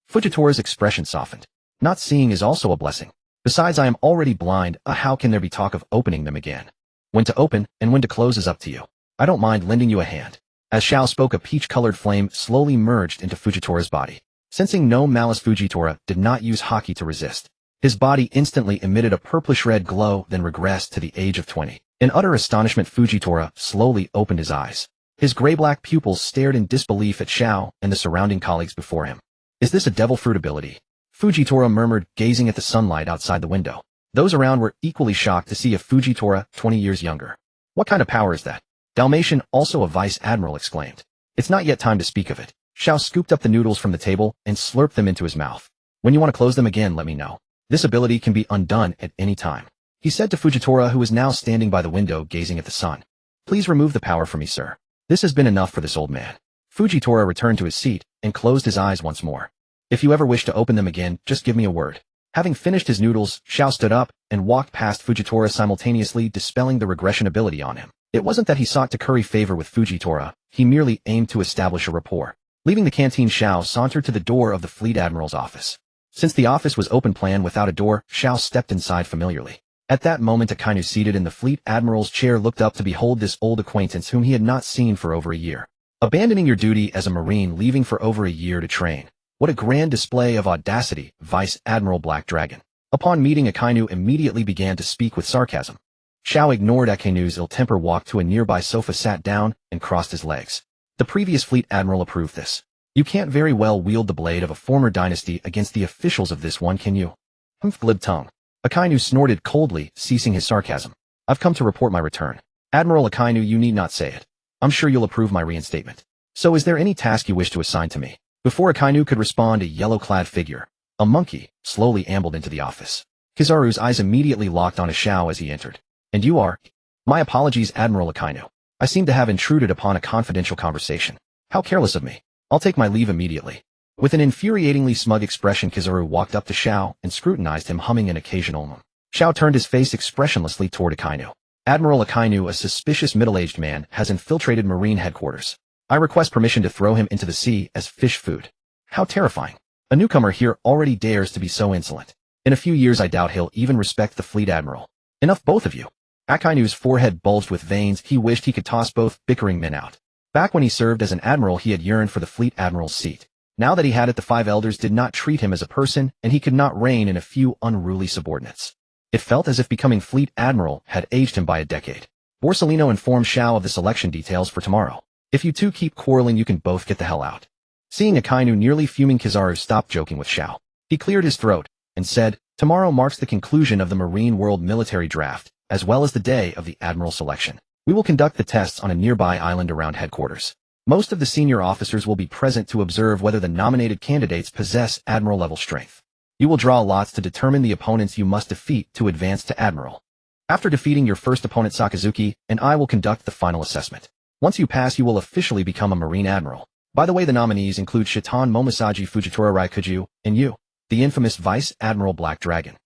Speaker 1: Fujitora's expression softened. "Not seeing is also a blessing. Besides, I am already blind. How can there be talk of opening them again? When to open and when to close is up to you. I don't mind lending you a hand." As Xiao spoke, a peach-colored flame slowly merged into Fujitora's body. Sensing no malice, Fujitora did not use haki to resist. His body instantly emitted a purplish-red glow, then regressed to the age of 20. In utter astonishment, Fujitora slowly opened his eyes. His gray-black pupils stared in disbelief at Xiao and the surrounding colleagues before him. "Is this a devil fruit ability?" Fujitora murmured, gazing at the sunlight outside the window. Those around were equally shocked to see a Fujitora 20 years younger. "What kind of power is that?" Dalmatian, also a vice admiral, exclaimed. "It's not yet time to speak of it." Xiao scooped up the noodles from the table and slurped them into his mouth. "When you want to close them again, let me know. This ability can be undone at any time," he said to Fujitora, who was now standing by the window gazing at the sun. "Please remove the power from me, sir. This has been enough for this old man." Fujitora returned to his seat and closed his eyes once more. "If you ever wish to open them again, just give me a word." Having finished his noodles, Xiao stood up and walked past Fujitora, simultaneously dispelling the regression ability on him. It wasn't that he sought to curry favor with Fujitora, he merely aimed to establish a rapport. Leaving the canteen, Xiao sauntered to the door of the Fleet Admiral's office. Since the office was open plan without a door, Xiao stepped inside familiarly. At that moment, Akainu seated in the Fleet Admiral's chair looked up to behold this old acquaintance whom he had not seen for over a year. "Abandoning your duty as a Marine, leaving for over a year to train. What a grand display of audacity, Vice Admiral Black Dragon." Upon meeting, Akainu immediately began to speak with sarcasm. Xiao ignored Akainu's ill temper, walked to a nearby sofa, sat down, and crossed his legs. The previous Fleet Admiral approved this. "You can't very well wield the blade of a former dynasty against the officials of this one, can you?" Glib tongue. Akainu snorted coldly, ceasing his sarcasm. "I've come to report my return." "Admiral Akainu, you need not say it. I'm sure you'll approve my reinstatement. So is there any task you wish to assign to me?" Before Akainu could respond, a yellow-clad figure, a monkey, slowly ambled into the office. Kizaru's eyes immediately locked on Xiao as he entered. "And you are?" "My apologies, Admiral Akainu. I seem to have intruded upon a confidential conversation. How careless of me. I'll take my leave immediately." With an infuriatingly smug expression, Kizaru walked up to Xiao and scrutinized him, humming an occasional Xiao turned his face expressionlessly toward Akainu. "Admiral Akainu, a suspicious middle-aged man, has infiltrated Marine headquarters. I request permission to throw him into the sea as fish food." "How terrifying. A newcomer here already dares to be so insolent." In a few years I doubt he'll even respect the fleet admiral. Enough both of you. Akainu's forehead bulged with veins. He wished he could toss both bickering men out. Back when he served as an admiral he had yearned for the fleet admiral's seat. Now that he had it, the five elders did not treat him as a person, and he could not rein in a few unruly subordinates. It felt as if becoming fleet admiral had aged him by a decade. Borsellino informed Xiao of the selection details for tomorrow. If you two keep quarreling you can both get the hell out. Seeing Akainu nearly fuming, Kizaru stopped joking with Xiao. He cleared his throat and said, tomorrow marks the conclusion of the Marine World military draft, as well as the day of the admiral selection. We will conduct the tests on a nearby island around headquarters. Most of the senior officers will be present to observe whether the nominated candidates possess admiral-level strength. You will draw lots to determine the opponents you must defeat to advance to admiral. After defeating your first opponent Sakazuki, and I will conduct the final assessment. Once you pass you will officially become a Marine Admiral. By the way, the nominees include Shitan Momosaji Fujitora Raikuju, and you, the infamous Vice Admiral Black Dragon.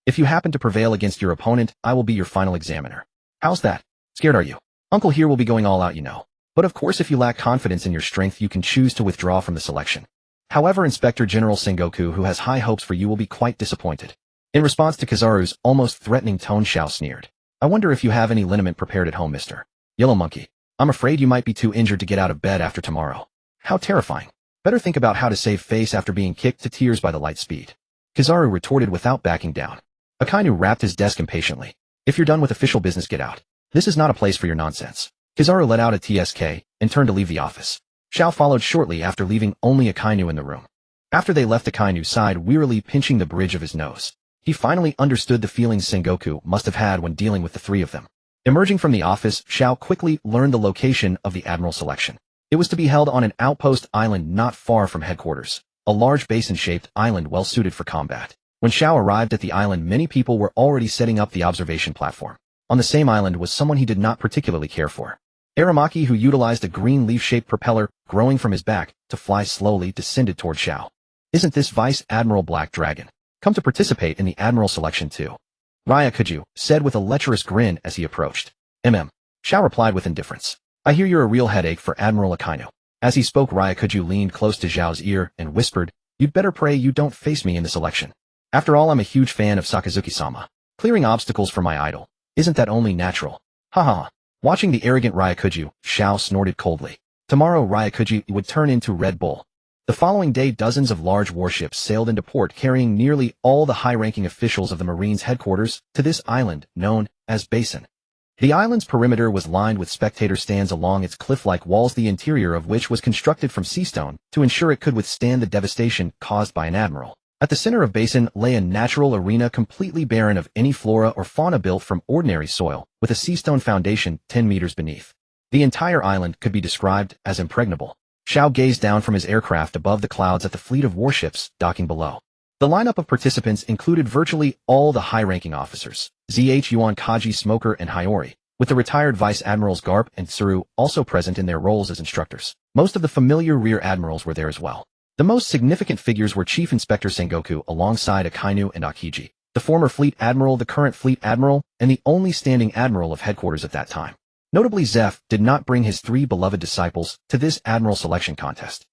Speaker 1: If you happen to prevail against your opponent, I will be your final examiner. How's that? Scared are you? Uncle here will be going all out, you know. But of course if you lack confidence in your strength you can choose to withdraw from the selection. However, Inspector General Sengoku, who has high hopes for you, will be quite disappointed. In response to Kizaru's almost threatening tone, Xiao sneered. I wonder if you have any liniment prepared at home, Mr. Yellow Monkey. I'm afraid you might be too injured to get out of bed after tomorrow. How terrifying. Better think about how to save face after being kicked to tears by the light speed. Kizaru retorted without backing down. Akainu rapped his desk impatiently. If you're done with official business, get out. This is not a place for your nonsense. Kizaru let out a TSK and turned to leave the office. Xiao followed shortly after, leaving only Akainu in the room. After they left, Akainu sighed, wearily pinching the bridge of his nose. He finally understood the feelings Sengoku must have had when dealing with the three of them. Emerging from the office, Xiao quickly learned the location of the admiral selection. It was to be held on an outpost island not far from headquarters, a large basin-shaped island well suited for combat. When Xiao arrived at the island, many people were already setting up the observation platform. On the same island was someone he did not particularly care for. Aramaki, who utilized a green leaf-shaped propeller growing from his back to fly slowly, descended toward Xiao. Isn't this Vice Admiral Black Dragon come to participate in the admiral selection too? Raikuju said with a lecherous grin as he approached. Xiao replied with indifference. I hear you're a real headache for Admiral Akainu. As he spoke, Raikuju leaned close to Xiao's ear and whispered, you'd better pray you don't face me in this election. After all, I'm a huge fan of Sakazuki-sama. Clearing obstacles for my idol. Isn't that only natural? Ha ha. Watching the arrogant Raikuju, Xiao snorted coldly. Tomorrow Raikuju would turn into Red Bull. The following day, dozens of large warships sailed into port carrying nearly all the high-ranking officials of the Marines' headquarters to this island known as Basin. The island's perimeter was lined with spectator stands along its cliff-like walls, the interior of which was constructed from sea stone to ensure it could withstand the devastation caused by an admiral. At the center of Basin lay a natural arena completely barren of any flora or fauna, built from ordinary soil, with a sea stone foundation 10 meters beneath. The entire island could be described as impregnable. Xiao gazed down from his aircraft above the clouds at the fleet of warships docking below. The lineup of participants included virtually all the high-ranking officers, ZH Yuan, Kaji, Smoker, and Hiyori, with the retired Vice Admirals Garp and Tsuru also present in their roles as instructors. Most of the familiar Rear Admirals were there as well. The most significant figures were Chief Inspector Sengoku alongside Akainu and Akiji, the former Fleet Admiral, the current Fleet Admiral, and the only standing Admiral of headquarters at that time. Notably, Zeph did not bring his three beloved disciples to this Admiral selection contest.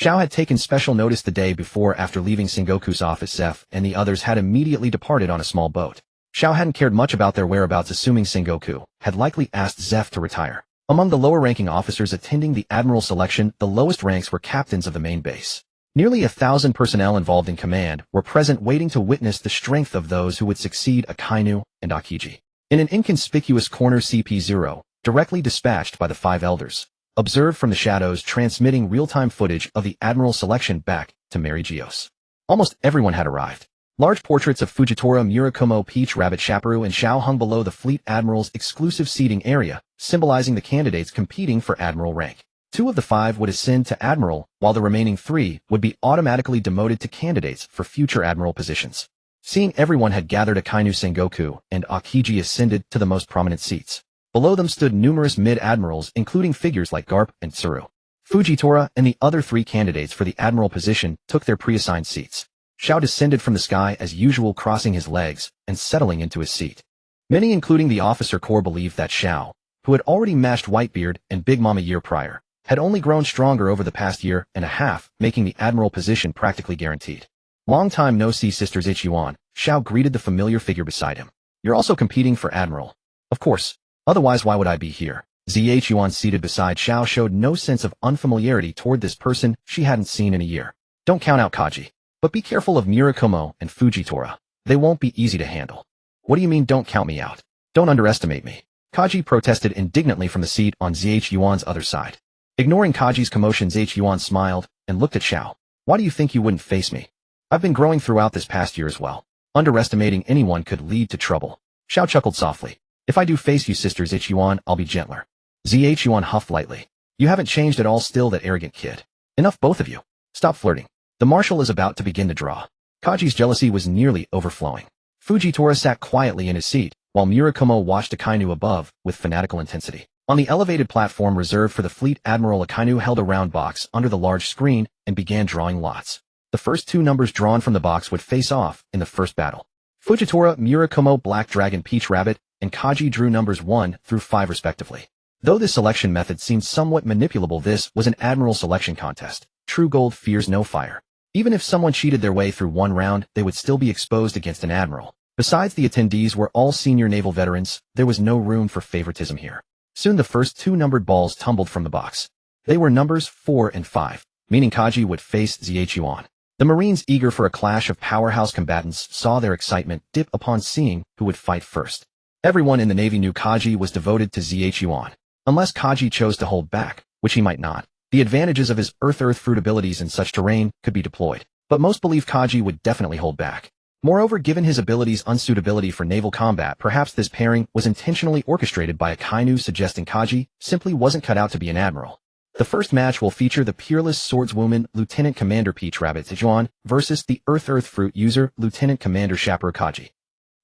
Speaker 1: Xiao had taken special notice the day before. After leaving Sengoku's office, Zeph and the others had immediately departed on a small boat. Xiao hadn't cared much about their whereabouts, assuming Sengoku had likely asked Zeph to retire. Among the lower-ranking officers attending the Admiral selection, the lowest ranks were captains of the main base. Nearly 1,000 personnel involved in command were present, waiting to witness the strength of those who would succeed Akainu and Akiji. In an inconspicuous corner, CP0, directly dispatched by the five elders, observed from the shadows, transmitting real-time footage of the Admiral selection back to Mary Gios. Almost everyone had arrived. Large portraits of Fujitora, Murakumo, Peach, Rabbit, Chaperu, and Xiao hung below the Fleet Admiral's exclusive seating area, symbolizing the candidates competing for Admiral rank. 2 of the 5 would ascend to Admiral, while the remaining 3 would be automatically demoted to candidates for future Admiral positions. Seeing everyone had gathered, Akainu, Sengoku, and Akiji ascended to the most prominent seats. Below them stood numerous mid-admirals, including figures like Garp and Tsuru. Fujitora and the other 3 candidates for the Admiral position took their pre-assigned seats. Xiao descended from the sky as usual, crossing his legs and settling into his seat. Many, including the officer corps, believed that Xiao, who had already matched Whitebeard and Big Mama a year prior, had only grown stronger over the past year and a half, making the Admiral position practically guaranteed. Long time no see, sisters Ichiyuan, Xiao greeted the familiar figure beside him. You're also competing for Admiral. Of course. Otherwise why would I be here? Zhuan seated beside Xiao showed no sense of unfamiliarity toward this person she hadn't seen in a year. Don't count out Kaji. But be careful of Murakumo and Fujitora. They won't be easy to handle. What do you mean don't count me out? Don't underestimate me. Kaji protested indignantly from the seat on Zhuan's other side. Ignoring Kaji's commotion, Zhuan smiled and looked at Xiao. Why do you think you wouldn't face me? I've been growing throughout this past year as well. Underestimating anyone could lead to trouble. Xiao chuckled softly. If I do face you, Sister Zhuan, I'll be gentler. Zhuan huffed lightly. You haven't changed at all, still that arrogant kid. Enough, both of you. Stop flirting. The marshal is about to begin the draw. Kaji's jealousy was nearly overflowing. Fujitora sat quietly in his seat, while Murakumo watched Akainu above with fanatical intensity. On the elevated platform reserved for the fleet, Admiral Akainu held a round box under the large screen and began drawing lots. The first two numbers drawn from the box would face off in the first battle. Fujitora, Murakumo, Black Dragon, Peach Rabbit, and Kaji drew numbers 1 through 5 respectively. Though this selection method seemed somewhat manipulable, this was an Admiral selection contest. True gold fears no fire. Even if someone cheated their way through one round, they would still be exposed against an Admiral. Besides, the attendees were all senior naval veterans. There was no room for favoritism here. Soon the first two numbered balls tumbled from the box. They were numbers 4 and 5, meaning Kaji would face Zhuan. The Marines, eager for a clash of powerhouse combatants, saw their excitement dip upon seeing who would fight first. Everyone in the Navy knew Kaji was devoted to Zhuan. Unless Kaji chose to hold back, which he might not, the advantages of his earth fruit abilities in such terrain could be deployed. But most believe Kaji would definitely hold back. Moreover, given his abilities' unsuitability for naval combat, perhaps this pairing was intentionally orchestrated by Akainu, suggesting Kaji simply wasn't cut out to be an admiral. The first match will feature the peerless swordswoman Lieutenant Commander Peach Rabbit Zhuan versus the earth fruit user Lieutenant Commander Chaperone Kaji.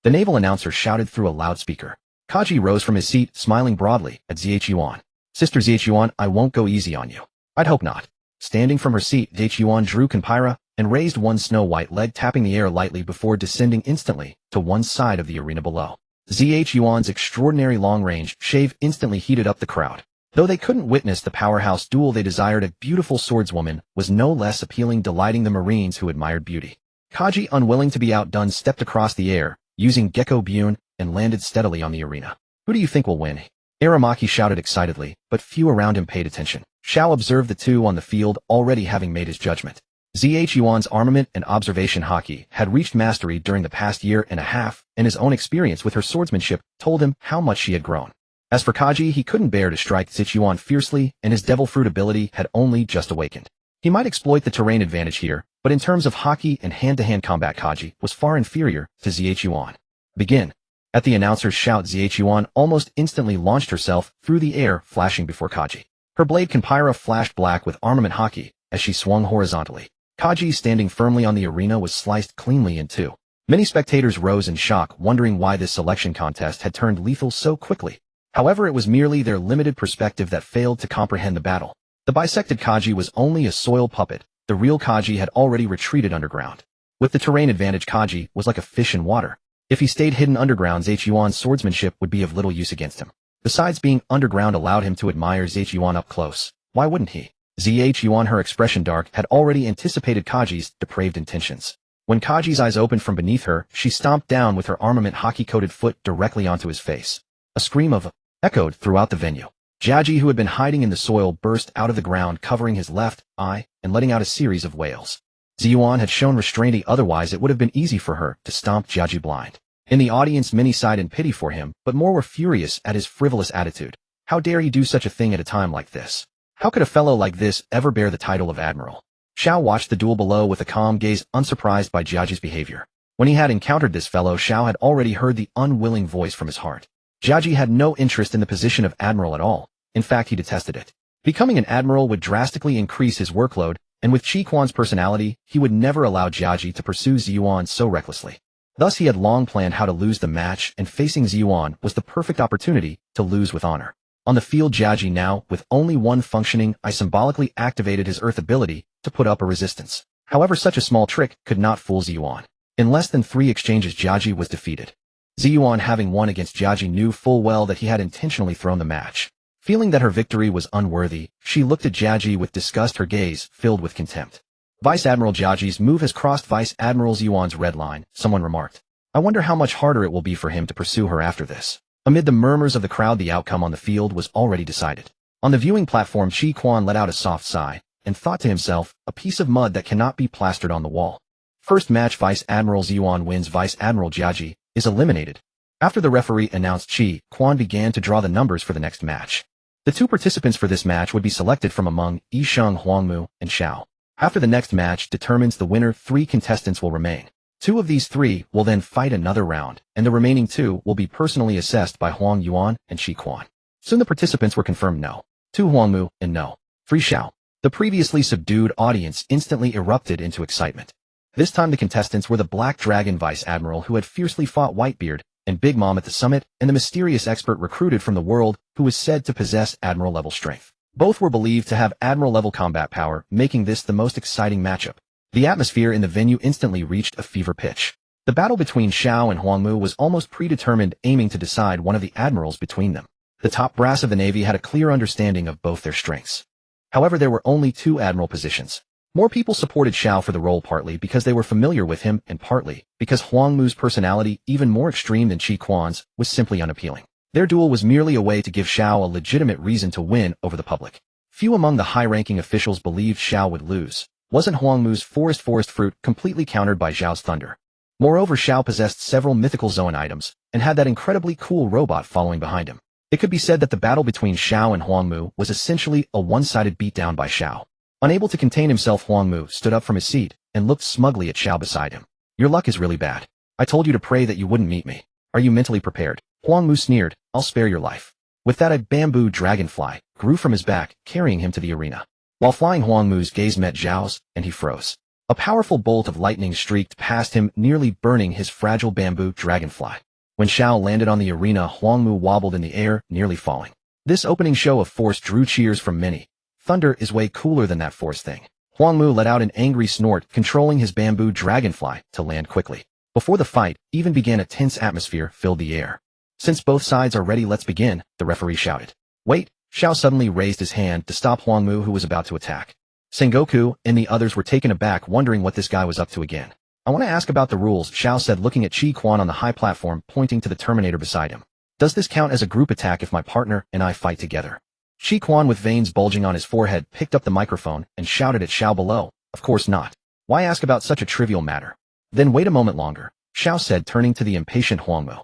Speaker 1: The naval announcer shouted through a loudspeaker. Kaji rose from his seat, smiling broadly at Zhuan. Sister Zhuan, I won't go easy on you. I'd hope not. Standing from her seat, Zhuan drew Kanpira and raised one snow-white leg, tapping the air lightly before descending instantly to one side of the arena below. Zhuan's extraordinary long-range shave instantly heated up the crowd. Though they couldn't witness the powerhouse duel they desired, a beautiful swordswoman was no less appealing, delighting the Marines who admired beauty. Kaji, unwilling to be outdone, stepped across the air, using Gecko Bune, and landed steadily on the arena. Who do you think will win? Aramaki shouted excitedly, but few around him paid attention. Xiao observed the two on the field, already having made his judgment. Zhuan's armament and observation hockey had reached mastery during the past year and a half, and his own experience with her swordsmanship told him how much she had grown. As for Kaji, he couldn't bear to strike Zhuan fiercely, and his devil fruit ability had only just awakened. He might exploit the terrain advantage here, but in terms of hockey and hand-to-hand combat, Kaji was far inferior to Zhuan. Begin. At the announcer's shout, Zhuan almost instantly launched herself through the air, flashing before Kaji. Her blade Kanpira flashed black with armament hockey as she swung horizontally. Kaji, standing firmly on the arena, was sliced cleanly in two. Many spectators rose in shock, wondering why this selection contest had turned lethal so quickly. However, it was merely their limited perspective that failed to comprehend the battle. The bisected Kaji was only a soil puppet. The real Kaji had already retreated underground. With the terrain advantage, Kaji was like a fish in water. If he stayed hidden underground, Zhuan's swordsmanship would be of little use against him. Besides, being underground allowed him to admire Zhuan up close. Why wouldn't he? Zhuan, her expression dark, had already anticipated Kaji's depraved intentions. When Kaji's eyes opened from beneath her, she stomped down with her armament hockey-coated foot directly onto his face. A scream of echoed throughout the venue. Jiaji, who had been hiding in the soil, burst out of the ground, covering his left eye and letting out a series of wails. Zhuan had shown restraint, otherwise it would have been easy for her to stomp Jiaji blind. In the audience, many sighed in pity for him, but more were furious at his frivolous attitude. How dare he do such a thing at a time like this? How could a fellow like this ever bear the title of admiral? Xiao watched the duel below with a calm gaze, unsurprised by Jiaji's behavior. When he had encountered this fellow, Xiao had already heard the unwilling voice from his heart. Jiaji had no interest in the position of admiral at all. In fact, he detested it. Becoming an admiral would drastically increase his workload, and with Qi Quan's personality, he would never allow Jiaji to pursue Zhuan so recklessly. Thus, he had long planned how to lose the match, and facing Zhuan was the perfect opportunity to lose with honor. On the field, Jiaji now, with only one functioning eye, symbolically activated his earth ability to put up a resistance. However, such a small trick could not fool Zhuan. In less than 3 exchanges, Jiaji was defeated. Zhuan, having won against Jiaji, knew full well that he had intentionally thrown the match. Feeling that her victory was unworthy, she looked at Jiaji with disgust, her gaze filled with contempt. Vice Admiral Jiaji's move has crossed Vice Admiral Zhuan's red line, someone remarked. I wonder how much harder it will be for him to pursue her after this. Amid the murmurs of the crowd, the outcome on the field was already decided. On the viewing platform, Chi Quan let out a soft sigh and thought to himself, a piece of mud that cannot be plastered on the wall. First match, Vice Admiral Yuan wins. Vice Admiral Jiaji is eliminated. After the referee announced, Chi Quan began to draw the numbers for the next match. The two participants for this match would be selected from among Yisheng Huangmu and Xiao. After the next match determines the winner, 3 contestants will remain. 2 of these 3 will then fight another round, and the remaining 2 will be personally assessed by Huang Yuan and Chi Quan. Soon the participants were confirmed: no. 2 Huangmu and no. 3 Xiao. The previously subdued audience instantly erupted into excitement. This time the contestants were the Black Dragon Vice Admiral who had fiercely fought Whitebeard and Big Mom at the summit, and the mysterious expert recruited from the world who was said to possess Admiral-level strength. Both were believed to have Admiral-level combat power, making this the most exciting matchup. The atmosphere in the venue instantly reached a fever pitch. The battle between Xiao and Huangmu was almost predetermined, aiming to decide one of the admirals between them. The top brass of the Navy had a clear understanding of both their strengths. However, there were only 2 admiral positions. More people supported Xiao for the role, partly because they were familiar with him and partly because Huangmu's personality, even more extreme than Chi Quan's, was simply unappealing. Their duel was merely a way to give Xiao a legitimate reason to win over the public. Few among the high-ranking officials believed Xiao would lose. Wasn't Huangmu's forest fruit completely countered by Zhao's thunder? Moreover, Xiao possessed several mythical Zoan items and had that incredibly cool robot following behind him. It could be said that the battle between Xiao and Huangmu was essentially a one-sided beatdown by Xiao. Unable to contain himself, Huangmu stood up from his seat and looked smugly at Xiao beside him. Your luck is really bad. I told you to pray that you wouldn't meet me. Are you mentally prepared? Huangmu sneered. I'll spare your life. With that, a bamboo dragonfly grew from his back, carrying him to the arena. While flying, Huangmu's gaze met Zhao's, and he froze. A powerful bolt of lightning streaked past him, nearly burning his fragile bamboo dragonfly. When Xiao landed on the arena, Huangmu wobbled in the air, nearly falling. This opening show of force drew cheers from many. Thunder is way cooler than that force thing. Huangmu let out an angry snort, controlling his bamboo dragonfly to land quickly. Before the fight even began, a tense atmosphere filled the air. Since both sides are ready, let's begin, the referee shouted. Wait, Xiao suddenly raised his hand to stop Huangmu, who was about to attack. Sengoku and the others were taken aback, wondering what this guy was up to again. I want to ask about the rules, Xiao said, looking at Chi Quan on the high platform, pointing to the Terminator beside him. Does this count as a group attack if my partner and I fight together? Chi Quan, with veins bulging on his forehead, picked up the microphone and shouted at Xiao below. Of course not. Why ask about such a trivial matter? Then wait a moment longer, Xiao said, turning to the impatient Huangmu.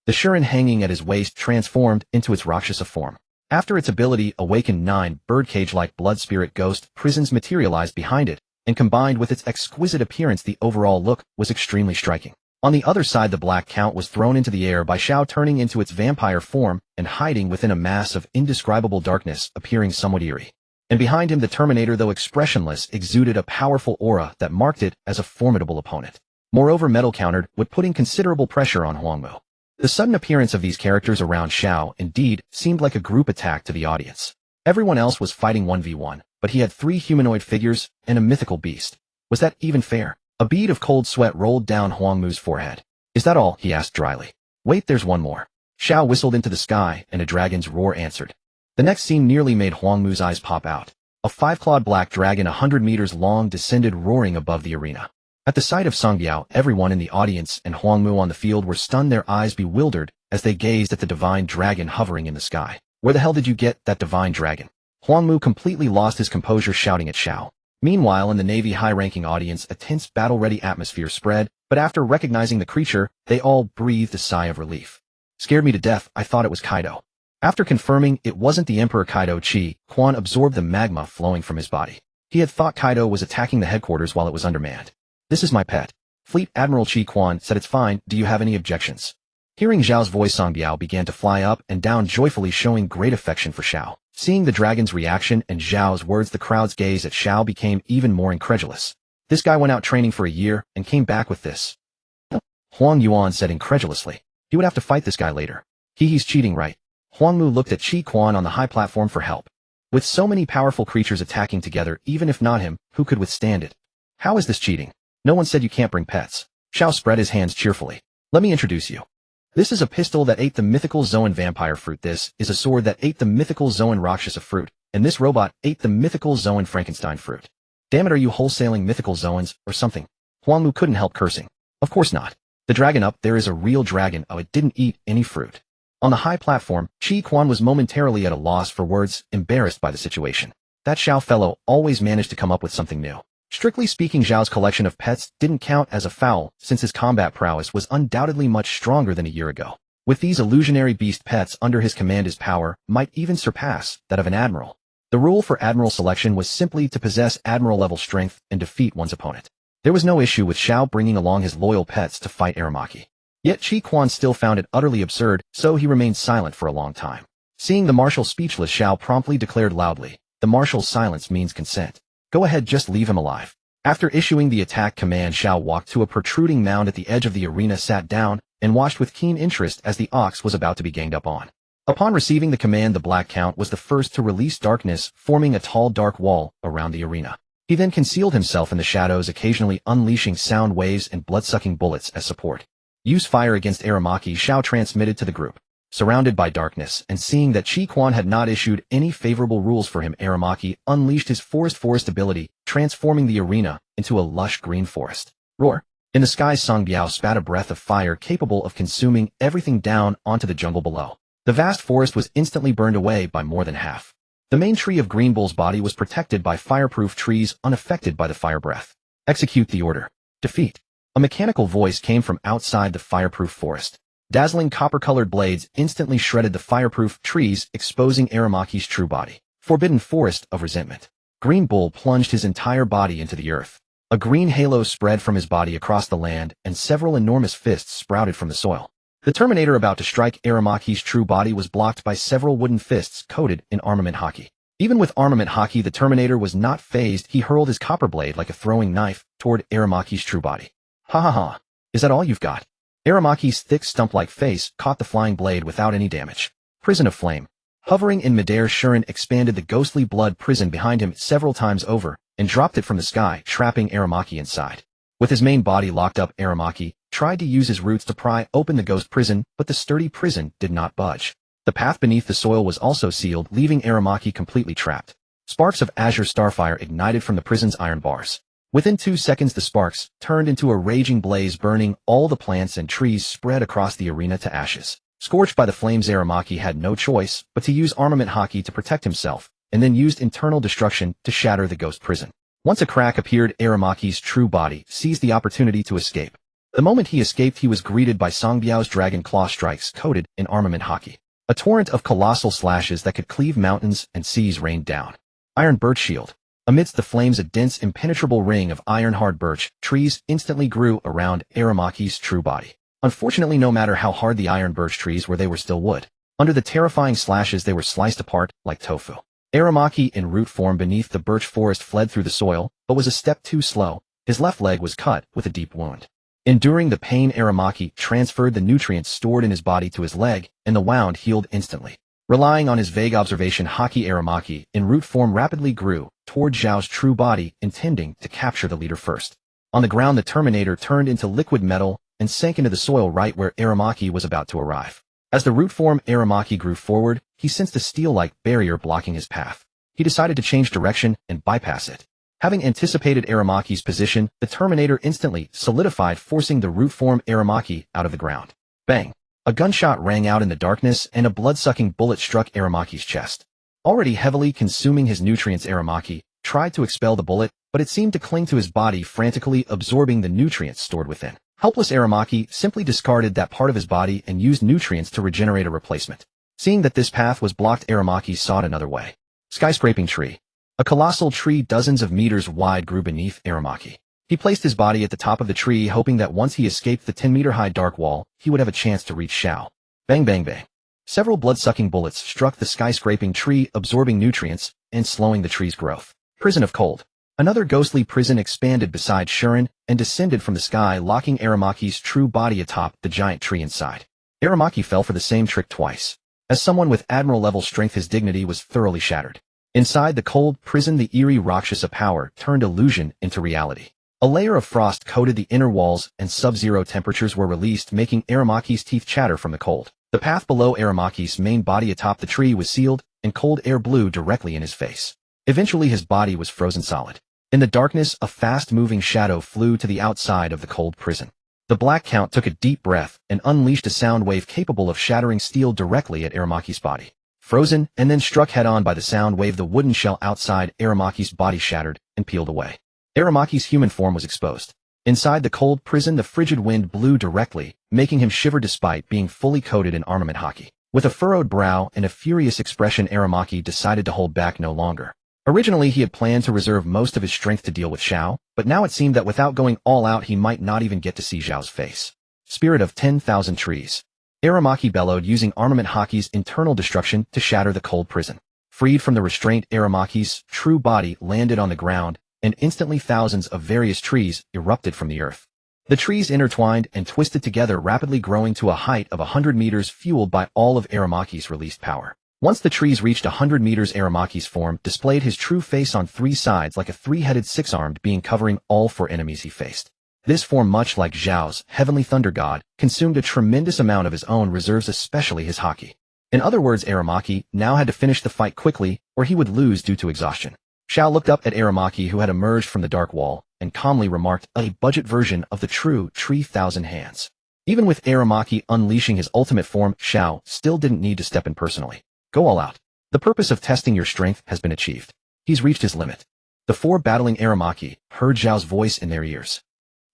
Speaker 1: The shuriken hanging at his waist transformed into its Rakshasa form. After its ability awakened, 9 birdcage-like blood spirit ghost prisons materialized behind it, and combined with its exquisite appearance, the overall look was extremely striking. On the other side, the Black Count was thrown into the air by Xiao, turning into its vampire form and hiding within a mass of indescribable darkness, appearing somewhat eerie. And behind him, the Terminator, though expressionless, exuded a powerful aura that marked it as a formidable opponent. Moreover, metal countered would putting considerable pressure on Huangmu. The sudden appearance of these characters around Xiao indeed seemed like a group attack to the audience. Everyone else was fighting 1v1, but he had 3 humanoid figures and a mythical beast. Was that even fair? A bead of cold sweat rolled down Huangmu's forehead. Is that all? He asked dryly. Wait, there's one more. Xiao whistled into the sky, and a dragon's roar answered. The next scene nearly made Huangmu's eyes pop out. A 5-clawed black dragon 100 meters long descended roaring above the arena. At the sight of Songbiao, everyone in the audience and Huangmu on the field were stunned, their eyes bewildered as they gazed at the divine dragon hovering in the sky. Where the hell did you get that divine dragon? Huangmu completely lost his composure, shouting at Xiao. Meanwhile, in the Navy high-ranking audience, a tense battle-ready atmosphere spread, but after recognizing the creature, they all breathed a sigh of relief. Scared me to death, I thought it was Kaido. After confirming it wasn't the Emperor, Kaido, Chi Quan absorbed the magma flowing from his body. He had thought Kaido was attacking the headquarters while it was undermanned. This is my pet. Fleet Admiral Chi Quan said it's fine, do you have any objections? Hearing Zhao's voice, Songbiao began to fly up and down joyfully, showing great affection for Xiao. Seeing the dragon's reaction and Zhao's words, the crowd's gaze at Xiao became even more incredulous. This guy went out training for a year and came back with this. Huang Yuan said incredulously. He would have to fight this guy later. He's cheating, right? Huangmu looked at Chi Quan on the high platform for help. With so many powerful creatures attacking together, even if not him, who could withstand it? How is this cheating? No one said you can't bring pets. Xiao spread his hands cheerfully. Let me introduce you. This is a pistol that ate the mythical Zoan vampire fruit. This is a sword that ate the mythical Zoan Rakshasa fruit. And this robot ate the mythical Zoan Frankenstein fruit. Damn it, are you wholesaling mythical Zoans or something? Huangmu couldn't help cursing. Of course not. The dragon up there is a real dragon. Oh, it didn't eat any fruit. On the high platform, Chi Quan was momentarily at a loss for words, embarrassed by the situation. That Xiao fellow always managed to come up with something new. Strictly speaking, Zhao's collection of pets didn't count as a foul, since his combat prowess was undoubtedly much stronger than a year ago. With these illusionary beast pets under his command, his power might even surpass that of an admiral. The rule for admiral selection was simply to possess admiral-level strength and defeat one's opponent. There was no issue with Xiao bringing along his loyal pets to fight Aramaki. Yet Chi Quan still found it utterly absurd, so he remained silent for a long time. Seeing the marshal speechless, Xiao promptly declared loudly, "The marshal's silence means consent. Go ahead, just leave him alive." After issuing the attack command, Xiao walked to a protruding mound at the edge of the arena, sat down, and watched with keen interest as the ox was about to be ganged up on. Upon receiving the command, the Black Count was the first to release darkness, forming a tall dark wall around the arena. He then concealed himself in the shadows, occasionally unleashing sound waves and blood-sucking bullets as support. "Use fire against Aramaki," Xiao transmitted to the group. Surrounded by darkness, and seeing that Chi Quan had not issued any favorable rules for him, Aramaki unleashed his forest ability, transforming the arena into a lush green forest. Roar! In the sky, Song Biao spat a breath of fire capable of consuming everything down onto the jungle below. The vast forest was instantly burned away by more than half. The main tree of Green Bull's body was protected by fireproof trees unaffected by the fire breath. "Execute the order. Defeat." A mechanical voice came from outside the fireproof forest. Dazzling copper-colored blades instantly shredded the fireproof trees, exposing Aramaki's true body. Forbidden forest of resentment. Green Bull plunged his entire body into the earth. A green halo spread from his body across the land, and several enormous fists sprouted from the soil. The Terminator about to strike Aramaki's true body was blocked by several wooden fists coated in armament hockey. Even with armament hockey, the Terminator was not phased. He hurled his copper blade like a throwing knife toward Aramaki's true body. "Ha ha ha. Is that all you've got?" Aramaki's thick stump-like face caught the flying blade without any damage. Prison of flame. Hovering in midair, Shuren expanded the ghostly blood prison behind him several times over and dropped it from the sky, trapping Aramaki inside. With his main body locked up, Aramaki tried to use his roots to pry open the ghost prison, but the sturdy prison did not budge. The path beneath the soil was also sealed, leaving Aramaki completely trapped. Sparks of azure starfire ignited from the prison's iron bars. Within 2 seconds, the sparks turned into a raging blaze, burning all the plants and trees spread across the arena to ashes. Scorched by the flames, Aramaki had no choice but to use armament hockey to protect himself, and then used internal destruction to shatter the ghost prison. Once a crack appeared, Aramaki's true body seized the opportunity to escape. The moment he escaped, he was greeted by Songbiao's dragon claw strikes coated in armament hockey. A torrent of colossal slashes that could cleave mountains and seas rained down. Iron birch shield. Amidst the flames, a dense, impenetrable ring of iron-hard birch trees instantly grew around Aramaki's true body. Unfortunately, no matter how hard the iron birch trees were, they were still wood. Under the terrifying slashes, they were sliced apart like tofu. Aramaki, in root form beneath the birch forest, fled through the soil, but was a step too slow. His left leg was cut with a deep wound. Enduring the pain, Aramaki transferred the nutrients stored in his body to his leg, and the wound healed instantly. Relying on his vague observation, Haki, Aramaki, in root form, rapidly grew toward Zhao's true body, intending to capture the leader first. On the ground, the Terminator turned into liquid metal and sank into the soil right where Aramaki was about to arrive. As the root form Aramaki grew forward, he sensed a steel-like barrier blocking his path. He decided to change direction and bypass it. Having anticipated Aramaki's position, the Terminator instantly solidified, forcing the root form Aramaki out of the ground. Bang! A gunshot rang out in the darkness, and a blood-sucking bullet struck Aramaki's chest. Already heavily consuming his nutrients, Aramaki tried to expel the bullet, but it seemed to cling to his body, frantically absorbing the nutrients stored within. Helpless, Aramaki simply discarded that part of his body and used nutrients to regenerate a replacement. Seeing that this path was blocked, Aramaki sought another way. Skyscraping tree. A colossal tree dozens of meters wide grew beneath Aramaki. He placed his body at the top of the tree, hoping that once he escaped the 10-meter-high dark wall, he would have a chance to reach Xiao. Bang bang bang. Several blood-sucking bullets struck the skyscraping tree, absorbing nutrients and slowing the tree's growth. Prison of cold. Another ghostly prison expanded beside Shuren and descended from the sky, locking Aramaki's true body atop the giant tree inside. Aramaki fell for the same trick twice. As someone with admiral-level strength, his dignity was thoroughly shattered. Inside the cold prison, the eerie Rakshasa power turned illusion into reality. A layer of frost coated the inner walls, and sub-zero temperatures were released, making Aramaki's teeth chatter from the cold. The path below Aramaki's main body atop the tree was sealed, and cold air blew directly in his face. Eventually, his body was frozen solid. In the darkness, a fast-moving shadow flew to the outside of the cold prison. The Black Count took a deep breath and unleashed a sound wave capable of shattering steel directly at Aramaki's body. Frozen and then struck head-on by the sound wave, the wooden shell outside Aramaki's body shattered and peeled away. Aramaki's human form was exposed. Inside the cold prison, the frigid wind blew directly, making him shiver despite being fully coated in armament haki. With a furrowed brow and a furious expression, Aramaki decided to hold back no longer. Originally, he had planned to reserve most of his strength to deal with Xiao, but now it seemed that without going all out, he might not even get to see Xiao's face. Spirit of 10,000 trees. Aramaki bellowed, using armament haki's internal destruction to shatter the cold prison. Freed from the restraint, Aramaki's true body landed on the ground, and instantly thousands of various trees erupted from the earth. The trees intertwined and twisted together, rapidly growing to a height of 100 meters, fueled by all of Aramaki's released power. Once the trees reached 100 meters, Aramaki's form displayed his true face on three sides like a three-headed six-armed being, covering all four enemies he faced. This form, much like Xiao's heavenly thunder god, consumed a tremendous amount of his own reserves, especially his haki. In other words, Aramaki now had to finish the fight quickly, or he would lose due to exhaustion. Xiao looked up at Aramaki, who had emerged from the dark wall, and calmly remarked, "A budget version of the true tree thousand hands." Even with Aramaki unleashing his ultimate form, Xiao still didn't need to step in personally. Go all out. The purpose of testing your strength has been achieved. He's reached his limit. The four battling Aramaki heard Xiao's voice in their ears.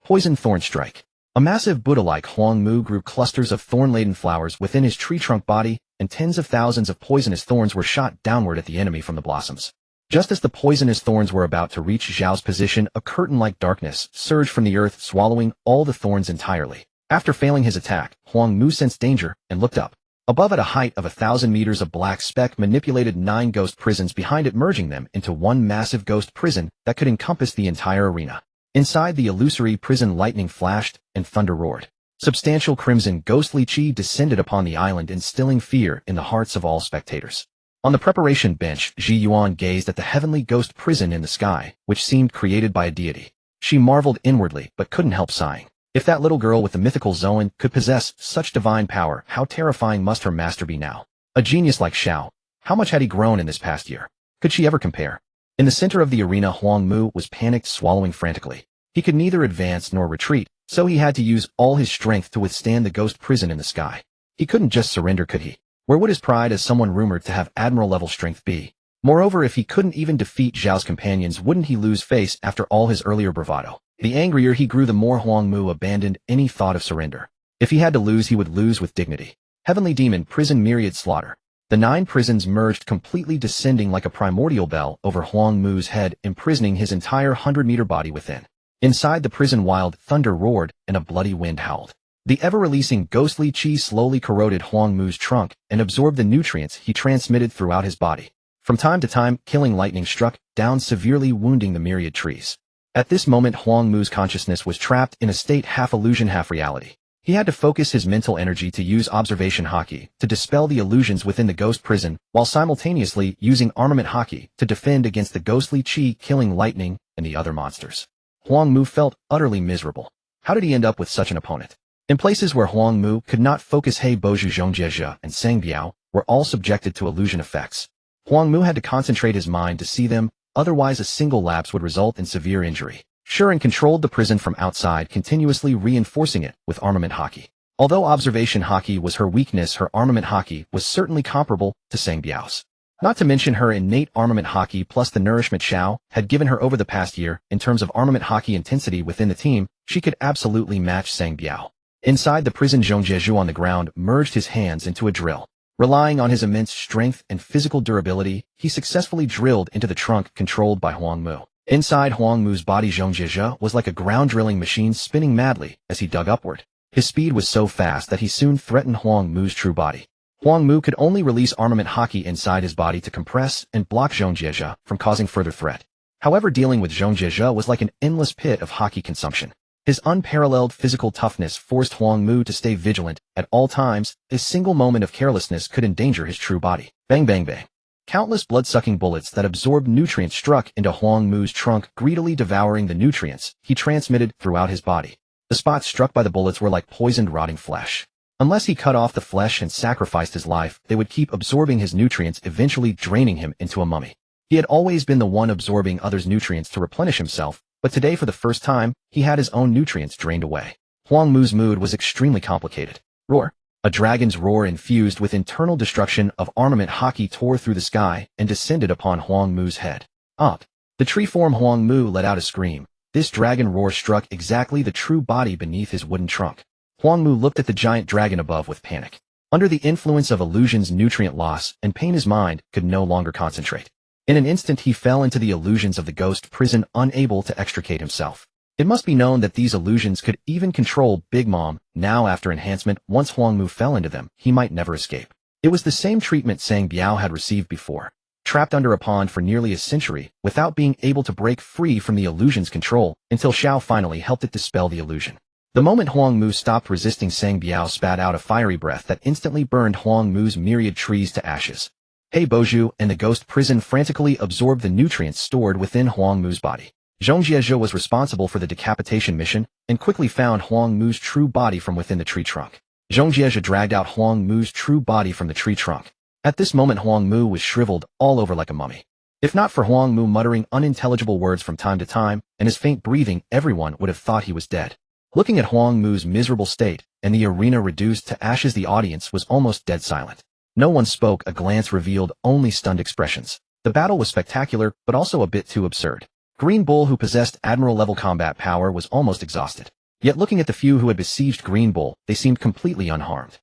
Speaker 1: Poison Thorn Strike. A massive Buddha-like Huang Mu grew clusters of thorn-laden flowers within his tree trunk body, and tens of thousands of poisonous thorns were shot downward at the enemy from the blossoms. Just as the poisonous thorns were about to reach Xiao's position, a curtain-like darkness surged from the earth, swallowing all the thorns entirely. After failing his attack, Huang Mu sensed danger and looked up. Above, at a height of 1,000 meters, a black speck manipulated 9 ghost prisons behind it, merging them into one massive ghost prison that could encompass the entire arena. Inside the illusory prison, lightning flashed and thunder roared. Substantial crimson ghostly chi descended upon the island, instilling fear in the hearts of all spectators. On the preparation bench, Ji Yuan gazed at the heavenly ghost prison in the sky, which seemed created by a deity. She marveled inwardly, but couldn't help sighing. If that little girl with the mythical Zoan could possess such divine power, how terrifying must her master be now? A genius like Xiao. How much had he grown in this past year? Could she ever compare? In the center of the arena, Huang Mu was panicked, swallowing frantically. He could neither advance nor retreat, so he had to use all his strength to withstand the ghost prison in the sky. He couldn't just surrender, could he? Where would his pride as someone rumored to have admiral-level strength be? Moreover, if he couldn't even defeat Zhao's companions, wouldn't he lose face after all his earlier bravado? The angrier he grew, the more Huang Mu abandoned any thought of surrender. If he had to lose, he would lose with dignity. Heavenly Demon Prison, Myriad Slaughter. The 9 prisons merged completely, descending like a primordial bell over Huang Mu's head, imprisoning his entire 100-meter body within. Inside the prison, wild thunder roared and a bloody wind howled. The ever-releasing ghostly chi slowly corroded Huang Mu's trunk and absorbed the nutrients he transmitted throughout his body. From time to time, killing lightning struck down, severely wounding the myriad trees. At this moment, Huang Mu's consciousness was trapped in a state half illusion, half reality. He had to focus his mental energy to use observation haki to dispel the illusions within the ghost prison, while simultaneously using armament haki to defend against the ghostly chi killing lightning and the other monsters. Huang Mu felt utterly miserable. How did he end up with such an opponent? In places where Huang Mu could not focus, He Boju Zhongjie and Sang Biao were all subjected to illusion effects. Huang Mu had to concentrate his mind to see them, otherwise a single lapse would result in severe injury. Shuren controlled the prison from outside, continuously reinforcing it with armament haki. Although observation haki was her weakness, her armament haki was certainly comparable to Sang Biao's. Not to mention her innate armament haki plus the nourishment Xiao had given her over the past year. In terms of armament haki intensity within the team, she could absolutely match Sang Biao. Inside the prison, Zhongjie on the ground merged his hands into a drill. Relying on his immense strength and physical durability, he successfully drilled into the trunk controlled by Huang Mu. Inside Huang Mu's body, Zhongjie was like a ground drilling machine, spinning madly as he dug upward. His speed was so fast that he soon threatened Huang Mu's true body. Huang Mu could only release armament haki inside his body to compress and block Zhongjie from causing further threat. However, dealing with Zhongjie was like an endless pit of haki consumption. His unparalleled physical toughness forced Huang Mu to stay vigilant at all times. A single moment of carelessness could endanger his true body. Bang bang bang. Countless blood-sucking bullets that absorbed nutrients struck into Huang Mu's trunk, greedily devouring the nutrients he transmitted throughout his body. The spots struck by the bullets were like poisoned, rotting flesh. Unless he cut off the flesh and sacrificed his life, they would keep absorbing his nutrients, eventually draining him into a mummy. He had always been the one absorbing others' nutrients to replenish himself, but today, for the first time, he had his own nutrients drained away. Huang Mu's mood was extremely complicated. Roar. A dragon's roar infused with internal destruction of armament haki tore through the sky and descended upon Huang Mu's head. Up. The tree form Huang Mu let out a scream. This dragon roar struck exactly the true body beneath his wooden trunk. Huang Mu looked at the giant dragon above with panic. Under the influence of illusion's nutrient loss and pain, his mind could no longer concentrate. In an instant he fell into the illusions of the ghost prison, unable to extricate himself. It must be known that these illusions could even control Big Mom. Now after enhancement, once Huang Mu fell into them, he might never escape. It was the same treatment Sang Biao had received before. Trapped under a pond for nearly a century, without being able to break free from the illusion's control, until Xiao finally helped it dispel the illusion. The moment Huang Mu stopped resisting, Sang Biao spat out a fiery breath that instantly burned Huang Mu's myriad trees to ashes. Hei Boju and the ghost prison frantically absorbed the nutrients stored within Huang Mu's body. Zhong Jiezhe was responsible for the decapitation mission and quickly found Huang Mu's true body from within the tree trunk. Zhong Jiezhe dragged out Huang Mu's true body from the tree trunk. At this moment Huang Mu was shriveled all over like a mummy. If not for Huang Mu muttering unintelligible words from time to time and his faint breathing, everyone would have thought he was dead. Looking at Huang Mu's miserable state and the arena reduced to ashes, the audience was almost dead silent. No one spoke, a glance revealed only stunned expressions. The battle was spectacular, but also a bit too absurd. Green Bull, who possessed admiral-level combat power, was almost exhausted. Yet looking at the few who had besieged Green Bull, they seemed completely unharmed.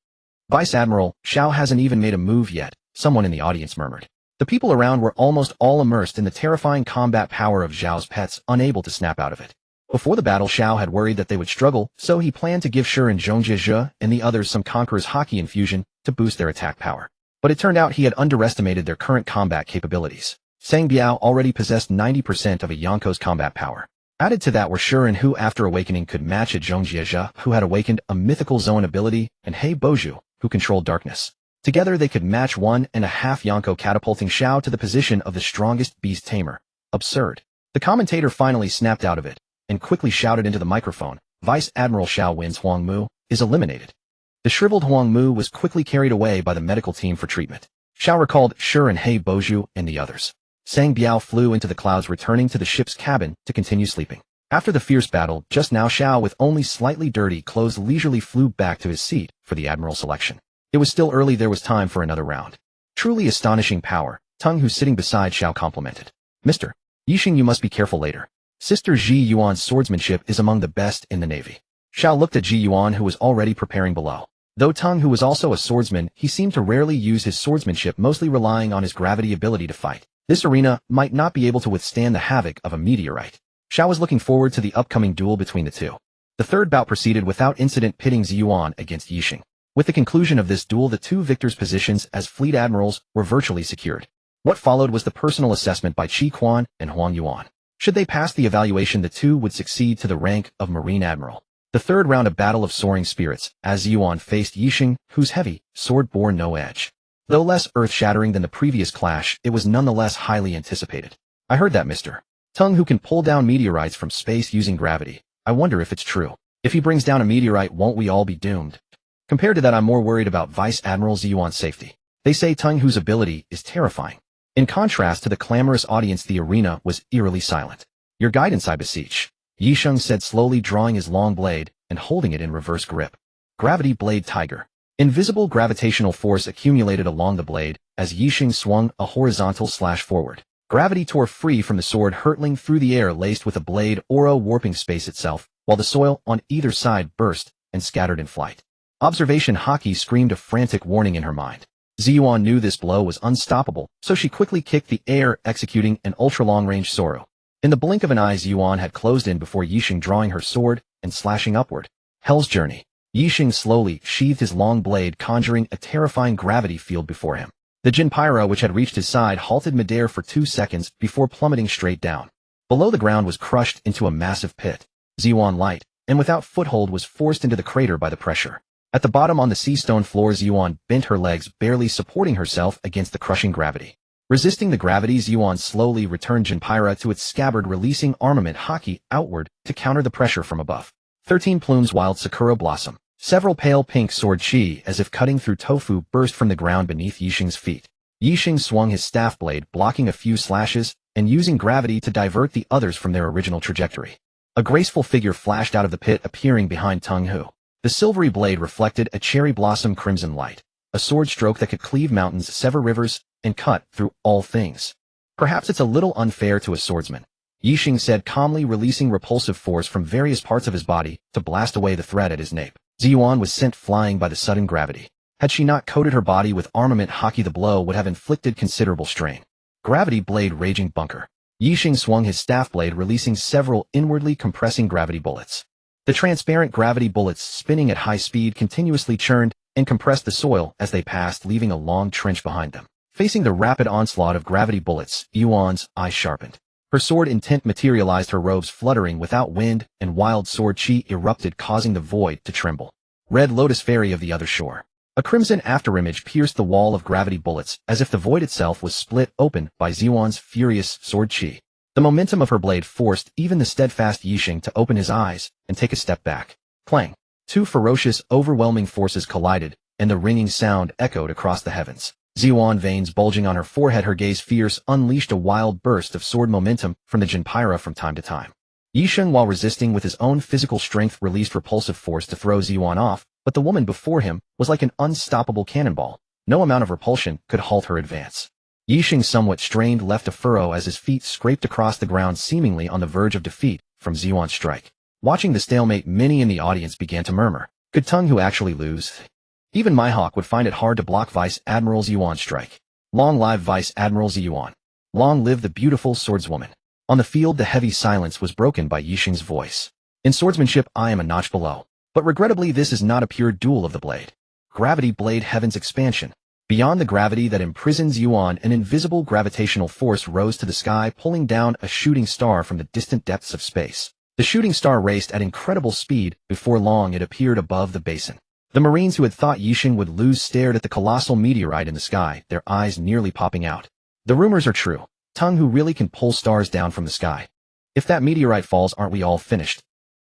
Speaker 1: Vice Admiral, Xiao hasn't even made a move yet, someone in the audience murmured. The people around were almost all immersed in the terrifying combat power of Zhao's pets, unable to snap out of it. Before the battle, Xiao had worried that they would struggle, so he planned to give Shi and Zhong Jiezhe and the others some Conqueror's Haki infusion to boost their attack power. But it turned out he had underestimated their current combat capabilities. Sang Biao already possessed 90% of a Yonko's combat power. Added to that were Shi, who after awakening could match it, Zhong Jiezhe, who had awakened a mythical zone ability, and Hei Boju, who controlled darkness. Together they could match 1.5 Yonko, catapulting Xiao to the position of the strongest beast tamer. Absurd. The commentator finally snapped out of it and quickly shouted into the microphone, Vice Admiral Xiao wins, Huang Mu is eliminated. The shriveled Huang Mu was quickly carried away by the medical team for treatment. Xiao recalled Shi and Hei Boju and the others. Sang Biao flew into the clouds, returning to the ship's cabin to continue sleeping. After the fierce battle, just now Xiao, with only slightly dirty clothes, leisurely flew back to his seat for the admiral selection. It was still early, there was time for another round. Truly astonishing power, Tung, who's sitting beside Xiao, complimented. Mr. Yixing, you must be careful later. Sister Ji Yuan's swordsmanship is among the best in the Navy. Xiao looked at Ji Yuan, who was already preparing below. Though Tung, who was also a swordsman, he seemed to rarely use his swordsmanship, mostly relying on his gravity ability to fight. This arena might not be able to withstand the havoc of a meteorite. Xiao was looking forward to the upcoming duel between the two. The third bout proceeded without incident, pitting Ji Yuan against Yixing. With the conclusion of this duel, the two victors' positions as fleet admirals were virtually secured. What followed was the personal assessment by Qi Quan and Huang Yuan. Should they pass the evaluation, the two would succeed to the rank of Marine Admiral. The third round, a battle of soaring spirits, as Yuan faced Yixing, whose heavy sword bore no edge. Though less earth-shattering than the previous clash, it was nonetheless highly anticipated. I heard that Mr. Tung, who can pull down meteorites from space using gravity. I wonder if it's true. If he brings down a meteorite, won't we all be doomed? Compared to that, I'm more worried about Vice Admiral Yuan's safety. They say Tung, whose ability is terrifying. In contrast to the clamorous audience, the arena was eerily silent. Your guidance, I beseech, Yixing said, slowly drawing his long blade and holding it in reverse grip. Gravity blade tiger. Invisible gravitational force accumulated along the blade as Yixing swung a horizontal slash forward. Gravity tore free from the sword, hurtling through the air laced with a blade aura, warping space itself, while the soil on either side burst and scattered in flight. Observation Haki screamed a frantic warning in her mind. Ziyuan knew this blow was unstoppable, so she quickly kicked the air, executing an ultra-long-range Soru. In the blink of an eye, Ziyuan had closed in before Yixing, drawing her sword and slashing upward. Hell's Journey. Yixing slowly sheathed his long blade, conjuring a terrifying gravity field before him. The Jinpyra, which had reached his side, halted midair for 2 seconds before plummeting straight down. Below, the ground was crushed into a massive pit. Ziyuan, light and without foothold, was forced into the crater by the pressure. At the bottom on the sea stone floor, Ziyuan bent her legs, barely supporting herself against the crushing gravity. Resisting the gravity, Ziyuan slowly returned Jinpyra to its scabbard, releasing armament Haki outward to counter the pressure from above. 13 plumes wild sakura blossom. Several pale pink sword chi, as if cutting through tofu, burst from the ground beneath Yixing's feet. Yixing swung his staff blade, blocking a few slashes and using gravity to divert the others from their original trajectory. A graceful figure flashed out of the pit, appearing behind Tung Hu. The silvery blade reflected a cherry blossom crimson light, a sword stroke that could cleave mountains, sever rivers, and cut through all things. Perhaps it's a little unfair to a swordsman, Yixing said calmly, releasing repulsive force from various parts of his body to blast away the threat at his nape. Ziyuan was sent flying by the sudden gravity. Had she not coated her body with armament, hockey, the blow would have inflicted considerable strain. Gravity blade raging bunker. Yixing swung his staff blade, releasing several inwardly compressing gravity bullets. The transparent gravity bullets, spinning at high speed, continuously churned and compressed the soil as they passed, leaving a long trench behind them. Facing the rapid onslaught of gravity bullets, Yuan's eyes sharpened. Her sword intent materialized, her robes fluttering without wind, and wild sword chi erupted, causing the void to tremble. Red Lotus Fairy of the other shore. A crimson afterimage pierced the wall of gravity bullets, as if the void itself was split open by Ziyuan's furious sword chi. The momentum of her blade forced even the steadfast Yixing to open his eyes and take a step back. Clang! Two ferocious, overwhelming forces collided, and the ringing sound echoed across the heavens. Ziyuan, veins bulging on her forehead, her gaze fierce, unleashed a wild burst of sword momentum from the Jinpyra from time to time. Yixing, while resisting with his own physical strength, released repulsive force to throw Ziyuan off, but the woman before him was like an unstoppable cannonball. No amount of repulsion could halt her advance. Yixing, somewhat strained, left a furrow as his feet scraped across the ground, seemingly on the verge of defeat from Ziyuan's strike. Watching the stalemate, many in the audience began to murmur. Could Tung Hu actually lose? Even Mihawk would find it hard to block Vice Admiral Ziyuan's strike. Long live Vice Admiral Ziyuan. Long live the beautiful swordswoman. On the field, the heavy silence was broken by Yixing's voice. In swordsmanship, I am a notch below. But regrettably, this is not a pure duel of the blade. Gravity blade heaven's expansion. Beyond the gravity that imprisons Yuan, an invisible gravitational force rose to the sky, pulling down a shooting star from the distant depths of space. The shooting star raced at incredible speed. Before long, it appeared above the basin. The Marines who had thought Yixing would lose stared at the colossal meteorite in the sky, their eyes nearly popping out. The rumors are true. Tung Hu really can pull stars down from the sky. If that meteorite falls, aren't we all finished?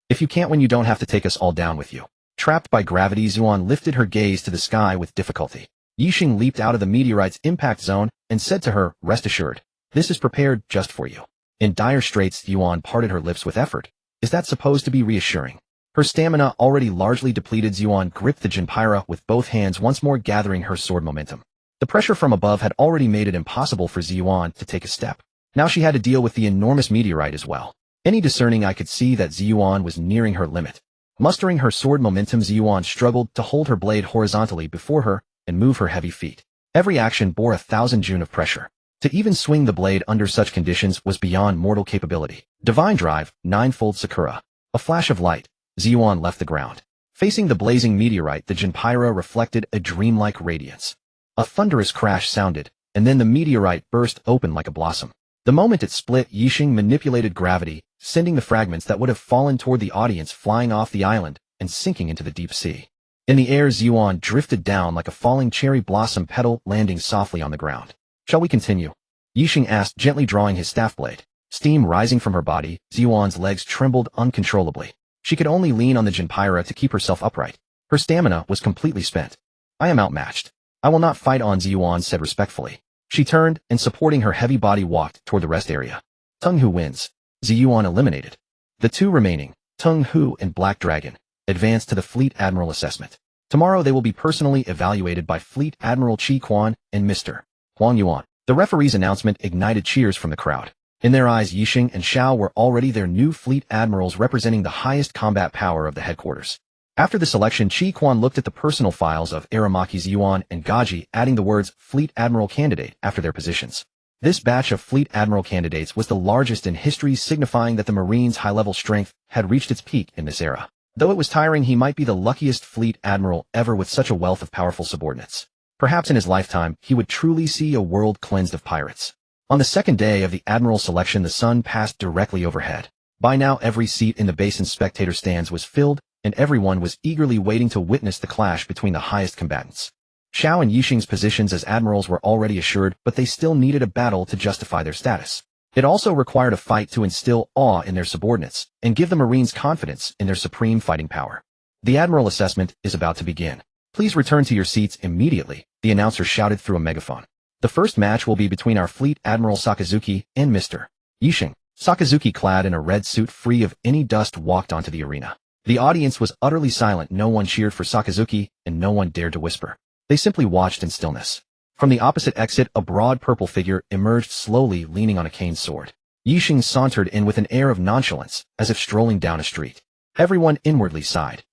Speaker 1: If you can't win, you don't have to take us all down with you. Trapped by gravity, Ziyuan lifted her gaze to the sky with difficulty. Yixing leaped out of the meteorite's impact zone and said to her, rest assured, this is prepared just for you. In dire straits, Yuan parted her lips with effort. Is that supposed to be reassuring? Her stamina already largely depleted, Ziyuan gripped the Jinpyra with both hands, once more gathering her sword momentum. The pressure from above had already made it impossible for Ziyuan to take a step. Now she had to deal with the enormous meteorite as well. Any discerning eye could see that Ziyuan was nearing her limit. Mustering her sword momentum, Ziyuan struggled to hold her blade horizontally before her and move her heavy feet. Every action bore 1,000 joule of pressure. To even swing the blade under such conditions was beyond mortal capability. Divine drive, ninefold Sakura. A flash of light. Ziyuan left the ground. Facing the blazing meteorite, the Jinpyra reflected a dreamlike radiance. A thunderous crash sounded, and then the meteorite burst open like a blossom. The moment it split, Yixing manipulated gravity, sending the fragments that would have fallen toward the audience flying off the island and sinking into the deep sea. In the air, Ziyuan drifted down like a falling cherry blossom petal, landing softly on the ground. Shall we continue? Yixing asked, gently drawing his staff blade. Steam rising from her body, Ziyuan's legs trembled uncontrollably. She could only lean on the Jinpyra to keep herself upright. Her stamina was completely spent. I am outmatched. I will not fight on, Ziyuan said respectfully. She turned and, supporting her heavy body, walked toward the rest area. Tung Hu wins. Ziyuan eliminated. The two remaining, Tung Hu and Black Dragon, advanced to the Fleet Admiral assessment. Tomorrow they will be personally evaluated by Fleet Admiral Qi Quan and Mr. Huang Yuan. The referee's announcement ignited cheers from the crowd. In their eyes, Yixing and Xiao were already their new fleet admirals, representing the highest combat power of the headquarters. After the selection, Qi Quan looked at the personal files of Aramaki, Ziyuan, and Gaji, adding the words Fleet Admiral Candidate after their positions. This batch of Fleet Admiral candidates was the largest in history, signifying that the Marines' high-level strength had reached its peak in this era. Though it was tiring, he might be the luckiest Fleet Admiral ever with such a wealth of powerful subordinates. Perhaps in his lifetime, he would truly see a world cleansed of pirates. On the second day of the Admiral selection, the sun passed directly overhead. By now, every seat in the basin spectator stands was filled, and everyone was eagerly waiting to witness the clash between the highest combatants. Xiao and Yixing's positions as admirals were already assured, but they still needed a battle to justify their status. It also required a fight to instill awe in their subordinates and give the Marines confidence in their supreme fighting power. The Admiral assessment is about to begin. Please return to your seats immediately, the announcer shouted through a megaphone. The first match will be between our Fleet Admiral Sakazuki and Mr. Yixing. Sakazuki, clad in a red suit free of any dust, walked onto the arena. The audience was utterly silent. No one cheered for Sakazuki, and no one dared to whisper. They simply watched in stillness. From the opposite exit, a broad purple figure emerged slowly, leaning on a cane sword. Yixing sauntered in with an air of nonchalance, as if strolling down a street. Everyone inwardly sighed.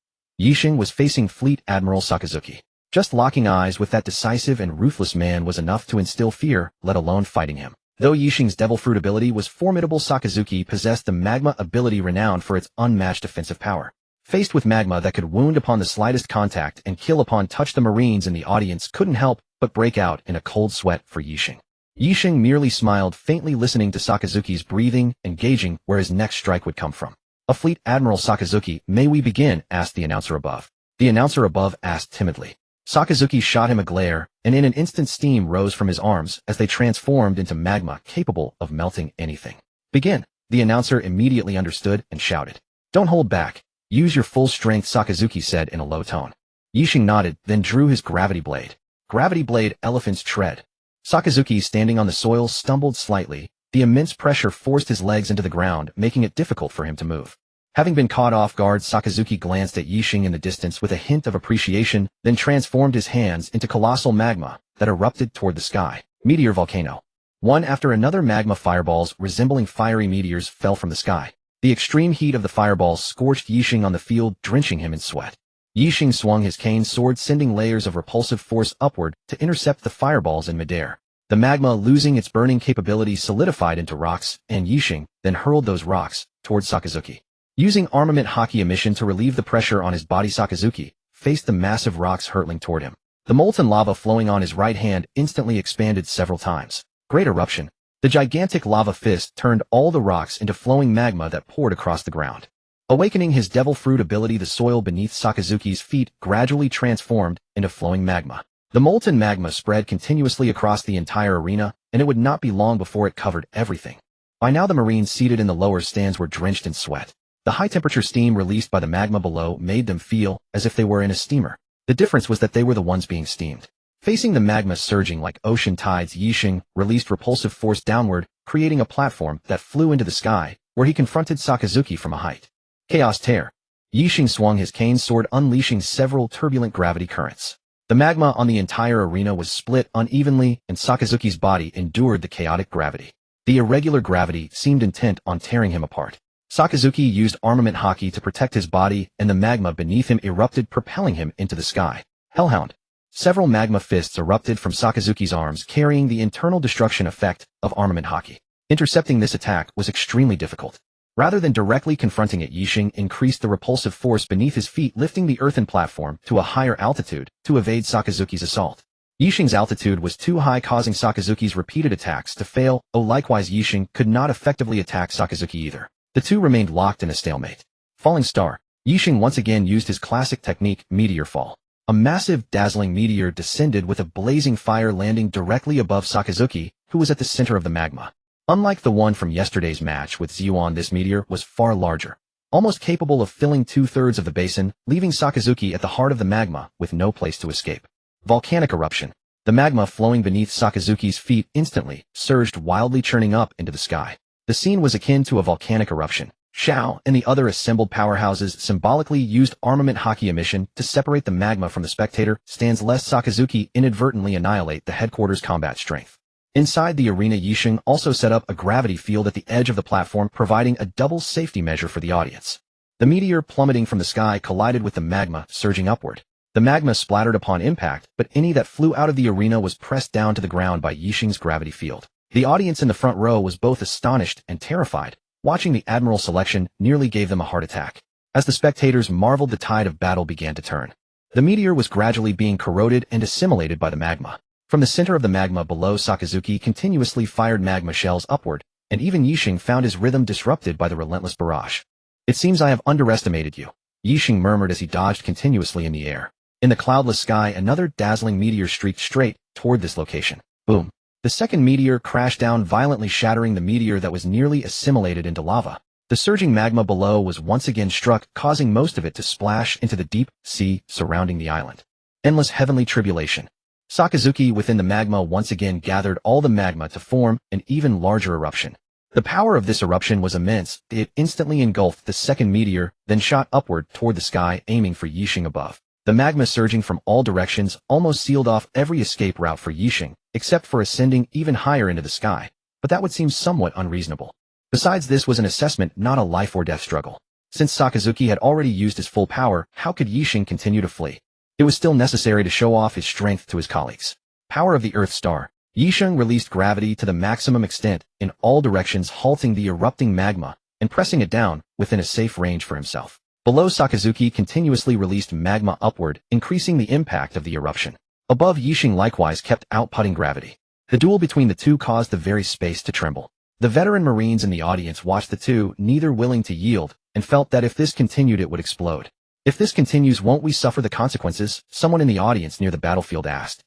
Speaker 1: Yixing was facing Fleet Admiral Sakazuki. Just locking eyes with that decisive and ruthless man was enough to instill fear, let alone fighting him. Though Yixing's devil fruit ability was formidable, Sakazuki possessed the magma ability renowned for its unmatched offensive power. Faced with magma that could wound upon the slightest contact and kill upon touch, the Marines in the audience couldn't help but break out in a cold sweat for Yixing. Yixing merely smiled faintly, listening to Sakazuki's breathing and gauging where his next strike would come from. "A Fleet Admiral Sakazuki, may we begin?" asked the announcer above. The announcer above asked timidly. Sakazuki shot him a glare, and in an instant steam rose from his arms as they transformed into magma capable of melting anything. "Begin." The announcer immediately understood and shouted. "Don't hold back. Use your full strength," Sakazuki said in a low tone. Yixing nodded, then drew his gravity blade. Gravity blade, elephant's tread. Sakazuki, standing on the soil, stumbled slightly. The immense pressure forced his legs into the ground, making it difficult for him to move. Having been caught off guard, Sakazuki glanced at Yixing in the distance with a hint of appreciation, then transformed his hands into colossal magma that erupted toward the sky. Meteor volcano. One after another, magma fireballs resembling fiery meteors fell from the sky. The extreme heat of the fireballs scorched Yixing on the field, drenching him in sweat. Yixing swung his cane sword, sending layers of repulsive force upward to intercept the fireballs in midair. The magma, losing its burning capability, solidified into rocks, and Yixing then hurled those rocks towards Sakazuki. Using armament hockey emission to relieve the pressure on his body, Sakazuki faced the massive rocks hurtling toward him. The molten lava flowing on his right hand instantly expanded several times. Great eruption. The gigantic lava fist turned all the rocks into flowing magma that poured across the ground. Awakening his devil fruit ability, the soil beneath Sakazuki's feet gradually transformed into flowing magma. The molten magma spread continuously across the entire arena, and it would not be long before it covered everything. By now the Marines seated in the lower stands were drenched in sweat. The high-temperature steam released by the magma below made them feel as if they were in a steamer. The difference was that they were the ones being steamed. Facing the magma surging like ocean tides, Yixing released repulsive force downward, creating a platform that flew into the sky, where he confronted Sakazuki from a height. Chaos tear. Yixing swung his cane sword, unleashing several turbulent gravity currents. The magma on the entire arena was split unevenly, and Sakazuki's body endured the chaotic gravity. The irregular gravity seemed intent on tearing him apart. Sakazuki used armament hockey to protect his body, and the magma beneath him erupted, propelling him into the sky. Hellhound. Several magma fists erupted from Sakazuki's arms, carrying the internal destruction effect of armament hockey. Intercepting this attack was extremely difficult. Rather than directly confronting it, Yixing increased the repulsive force beneath his feet, lifting the earthen platform to a higher altitude to evade Sakazuki's assault. Yixing's altitude was too high, causing Sakazuki's repeated attacks to fail. Likewise, Yixing could not effectively attack Sakazuki either. The two remained locked in a stalemate. Falling star. Yixing once again used his classic technique, meteor fall. A massive, dazzling meteor descended with a blazing fire, landing directly above Sakazuki, who was at the center of the magma. Unlike the one from yesterday's match with Ziyuan, this meteor was far larger, almost capable of filling 2/3 of the basin, leaving Sakazuki at the heart of the magma with no place to escape. Volcanic eruption. The magma flowing beneath Sakazuki's feet instantly surged, wildly churning up into the sky. The scene was akin to a volcanic eruption. Shao and the other assembled powerhouses symbolically used armament hockey emission to separate the magma from the spectator stands, lest Sakazuki inadvertently annihilate the headquarters combat strength. Inside the arena, Yixing also set up a gravity field at the edge of the platform, providing a double safety measure for the audience. The meteor, plummeting from the sky, collided with the magma surging upward. The magma splattered upon impact, but any that flew out of the arena was pressed down to the ground by Yixing's gravity field. The audience in the front row was both astonished and terrified. Watching the Admiral selection nearly gave them a heart attack. As the spectators marveled, the tide of battle began to turn. The meteor was gradually being corroded and assimilated by the magma. From the center of the magma below, Sakazuki continuously fired magma shells upward, and even Yixing found his rhythm disrupted by the relentless barrage. "It seems I have underestimated you," Yixing murmured as he dodged continuously in the air. In the cloudless sky, another dazzling meteor streaked straight toward this location. Boom. The second meteor crashed down violently, shattering the meteor that was nearly assimilated into lava. The surging magma below was once again struck, causing most of it to splash into the deep sea surrounding the island. Endless heavenly tribulation. Sakazuki within the magma once again gathered all the magma to form an even larger eruption. The power of this eruption was immense. It instantly engulfed the second meteor, then shot upward toward the sky, aiming for Yixing above. The magma surging from all directions almost sealed off every escape route for Yixing, except for ascending even higher into the sky. But that would seem somewhat unreasonable. Besides, this was an assessment, not a life or death struggle. Since Sakazuki had already used his full power, how could Yixing continue to flee? It was still necessary to show off his strength to his colleagues. Power of the Earth Star. Yixing released gravity to the maximum extent, in all directions, halting the erupting magma and pressing it down within a safe range for himself. Below, Sakazuki continuously released magma upward, increasing the impact of the eruption. Above, Yixing likewise kept outputting gravity. The duel between the two caused the very space to tremble. The veteran Marines in the audience watched the two, neither willing to yield, and felt that if this continued it would explode. If this continues, won't we suffer the consequences? Someone in the audience near the battlefield asked.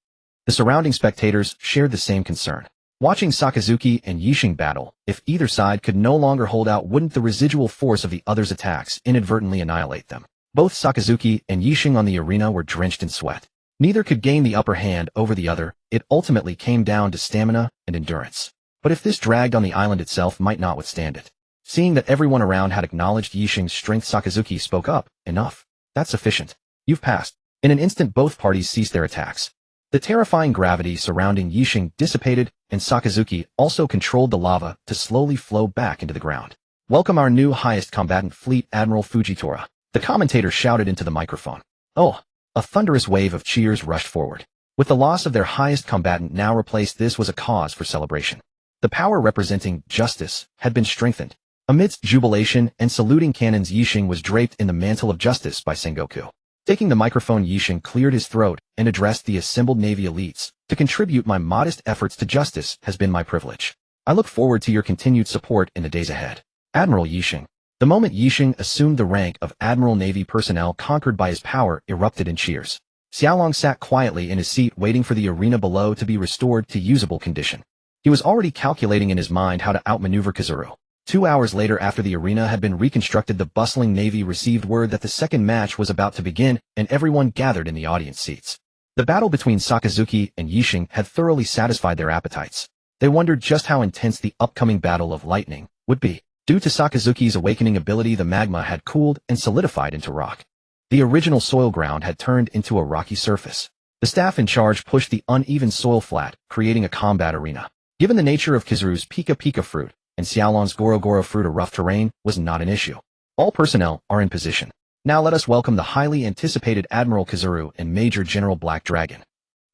Speaker 1: The surrounding spectators shared the same concern. Watching Sakazuki and Yixing battle, if either side could no longer hold out, wouldn't the residual force of the other's attacks inadvertently annihilate them? Both Sakazuki and Yixing on the arena were drenched in sweat. Neither could gain the upper hand over the other. It ultimately came down to stamina and endurance. But if this dragged on, the island itself might not withstand it. Seeing that everyone around had acknowledged Yixing's strength, Sakazuki spoke up. Enough. That's sufficient. You've passed. In an instant, both parties ceased their attacks. The terrifying gravity surrounding Yixing dissipated, and Sakazuki also controlled the lava to slowly flow back into the ground. Welcome our new highest combatant, Fleet Admiral Fujitora. The commentator shouted into the microphone. Oh! A thunderous wave of cheers rushed forward. With the loss of their highest combatant now replaced, this was a cause for celebration. The power representing justice had been strengthened. Amidst jubilation and saluting cannons, Yixing was draped in the mantle of justice by Sengoku. Taking the microphone, Yixing cleared his throat and addressed the assembled Navy elites. To contribute my modest efforts to justice has been my privilege. I look forward to your continued support in the days ahead. Admiral Yixing. The moment Yixing assumed the rank of Admiral, Navy personnel conquered by his power erupted in cheers. Xiaolong sat quietly in his seat, waiting for the arena below to be restored to usable condition. He was already calculating in his mind how to outmaneuver Kizuru. 2 hours later, after the arena had been reconstructed, the bustling Navy received word that the second match was about to begin, and everyone gathered in the audience seats. The battle between Sakazuki and Yixing had thoroughly satisfied their appetites. They wondered just how intense the upcoming battle of lightning would be. Due to Sakazuki's awakening ability, the magma had cooled and solidified into rock. The original soil ground had turned into a rocky surface. The staff in charge pushed the uneven soil flat, creating a combat arena. Given the nature of Kizuru's Pika Pika fruit and Xiaolong's Goro Goro fruit, a rough terrain was not an issue. All personnel are in position. Now let us welcome the highly anticipated Admiral Kizuru and Major General Black Dragon.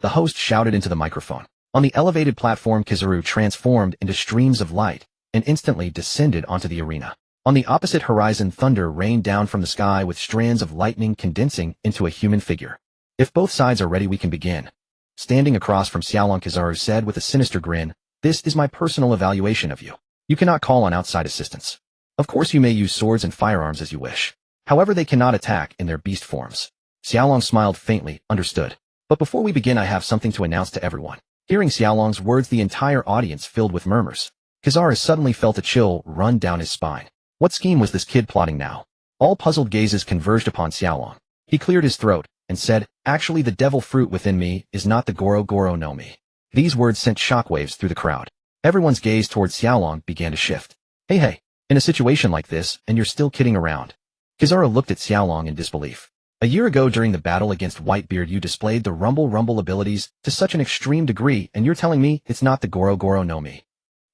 Speaker 1: The host shouted into the microphone. On the elevated platform, Kizuru transformed into streams of light and instantly descended onto the arena. On the opposite horizon, thunder rained down from the sky with strands of lightning condensing into a human figure. If both sides are ready, we can begin. Standing across from Xiaolong, Kizuru said with a sinister grin, "This is my personal evaluation of you. You cannot call on outside assistance. Of course you may use swords and firearms as you wish. However, they cannot attack in their beast forms." Xiaolong smiled faintly. Understood. But before we begin, I have something to announce to everyone. Hearing Xiaolong's words, the entire audience filled with murmurs. Kizuru suddenly felt a chill run down his spine. What scheme was this kid plotting now? All puzzled gazes converged upon Xiaolong. He cleared his throat and said, "Actually, the devil fruit within me is not the Goro Goro no Mi." These words sent shockwaves through the crowd. Everyone's gaze towards Xiaolong began to shift. Hey, in a situation like this, and you're still kidding around. Kizuru looked at Xiaolong in disbelief. A year ago during the battle against Whitebeard, you displayed the rumble abilities to such an extreme degree, and you're telling me it's not the Goro Goro no Mi.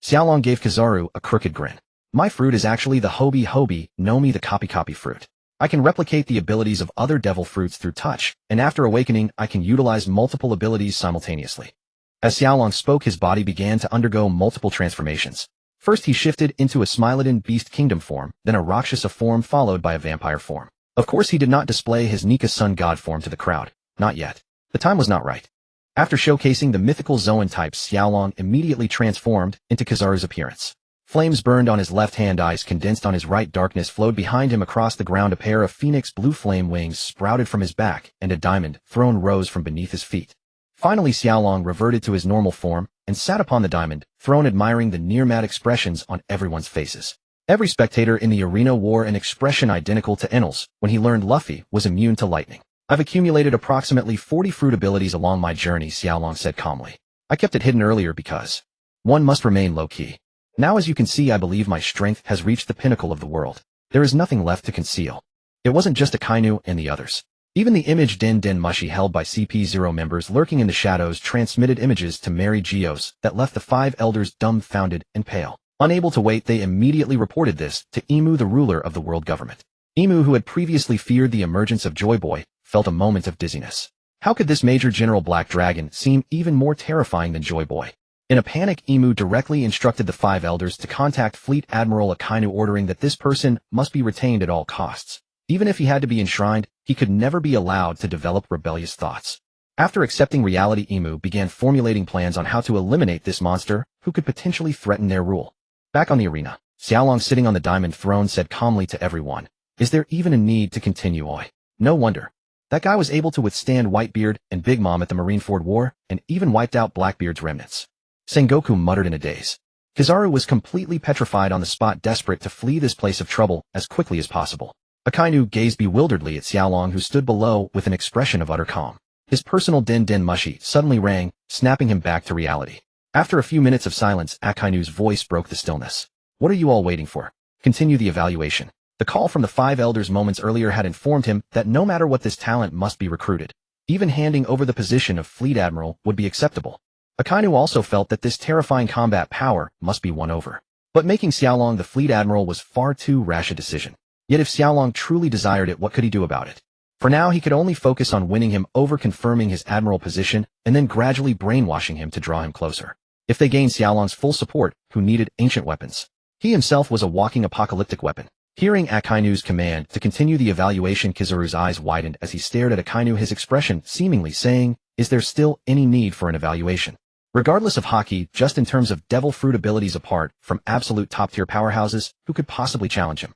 Speaker 1: Xiaolong gave Kizuru a crooked grin. My fruit is actually the Hobi no Mi, the copy fruit. I can replicate the abilities of other devil fruits through touch, and after awakening, I can utilize multiple abilities simultaneously. As Xiaolong spoke, his body began to undergo multiple transformations. First, he shifted into a Smilodon Beast Kingdom form, then a Rakshasa form, followed by a vampire form. Of course, he did not display his Nika Sun God form to the crowd. Not yet. The time was not right. After showcasing the mythical Zoan types, Xiaolong immediately transformed into Kizuru's appearance. Flames burned on his left hand, eyes condensed on his right, darkness flowed behind him across the ground, a pair of phoenix blue flame wings sprouted from his back, and a diamond throne rose from beneath his feet. Finally, Xiaolong reverted to his normal form and sat upon the diamond throne, admiring the near-mad expressions on everyone's faces. Every spectator in the arena wore an expression identical to Enel's when he learned Luffy was immune to lightning. I've accumulated approximately 40 fruit abilities along my journey, Xiaolong said calmly. I kept it hidden earlier because one must remain low-key. Now as you can see, I believe my strength has reached the pinnacle of the world. There is nothing left to conceal. It wasn't just Akainu and the others. Even the image Din Din Mushi held by CP0 members lurking in the shadows transmitted images to Mary Geos that left the 5 elders dumbfounded and pale. Unable to wait, they immediately reported this to Emu, the ruler of the world government. Emu, who had previously feared the emergence of Joy Boy, felt a moment of dizziness. How could this Major General Black Dragon seem even more terrifying than Joy Boy? In a panic, Emu directly instructed the 5 elders to contact Fleet Admiral Akainu, ordering that this person must be retained at all costs. Even if he had to be enshrined, he could never be allowed to develop rebellious thoughts. After accepting reality, Emu began formulating plans on how to eliminate this monster who could potentially threaten their rule. Back on the arena, Xiaolong, sitting on the diamond throne, said calmly to everyone, "Is there even a need to continue, Oi? No wonder. That guy was able to withstand Whitebeard and Big Mom at the Marineford War and even wiped out Blackbeard's remnants." Sengoku muttered in a daze. Kizaru was completely petrified on the spot, desperate to flee this place of trouble as quickly as possible. Akainu gazed bewilderedly at Xiaolong, who stood below with an expression of utter calm. His personal Din Din Mushi suddenly rang, snapping him back to reality. After a few minutes of silence, Akainu's voice broke the stillness. "What are you all waiting for? Continue the evaluation." The call from the 5 elders moments earlier had informed him that no matter what, this talent must be recruited. Even handing over the position of Fleet Admiral would be acceptable. Akainu also felt that this terrifying combat power must be won over. But making Xiaolong the Fleet Admiral was far too rash a decision. Yet if Xiaolong truly desired it, what could he do about it? For now, he could only focus on winning him over, confirming his admiral position, and then gradually brainwashing him to draw him closer. If they gained Xiaolong's full support, who needed ancient weapons? He himself was a walking apocalyptic weapon. Hearing Akainu's command to continue the evaluation, Kizaru's eyes widened as he stared at Akainu, his expression seemingly saying, "Is there still any need for an evaluation?" Regardless of Haki, just in terms of devil fruit abilities apart from absolute top-tier powerhouses, who could possibly challenge him?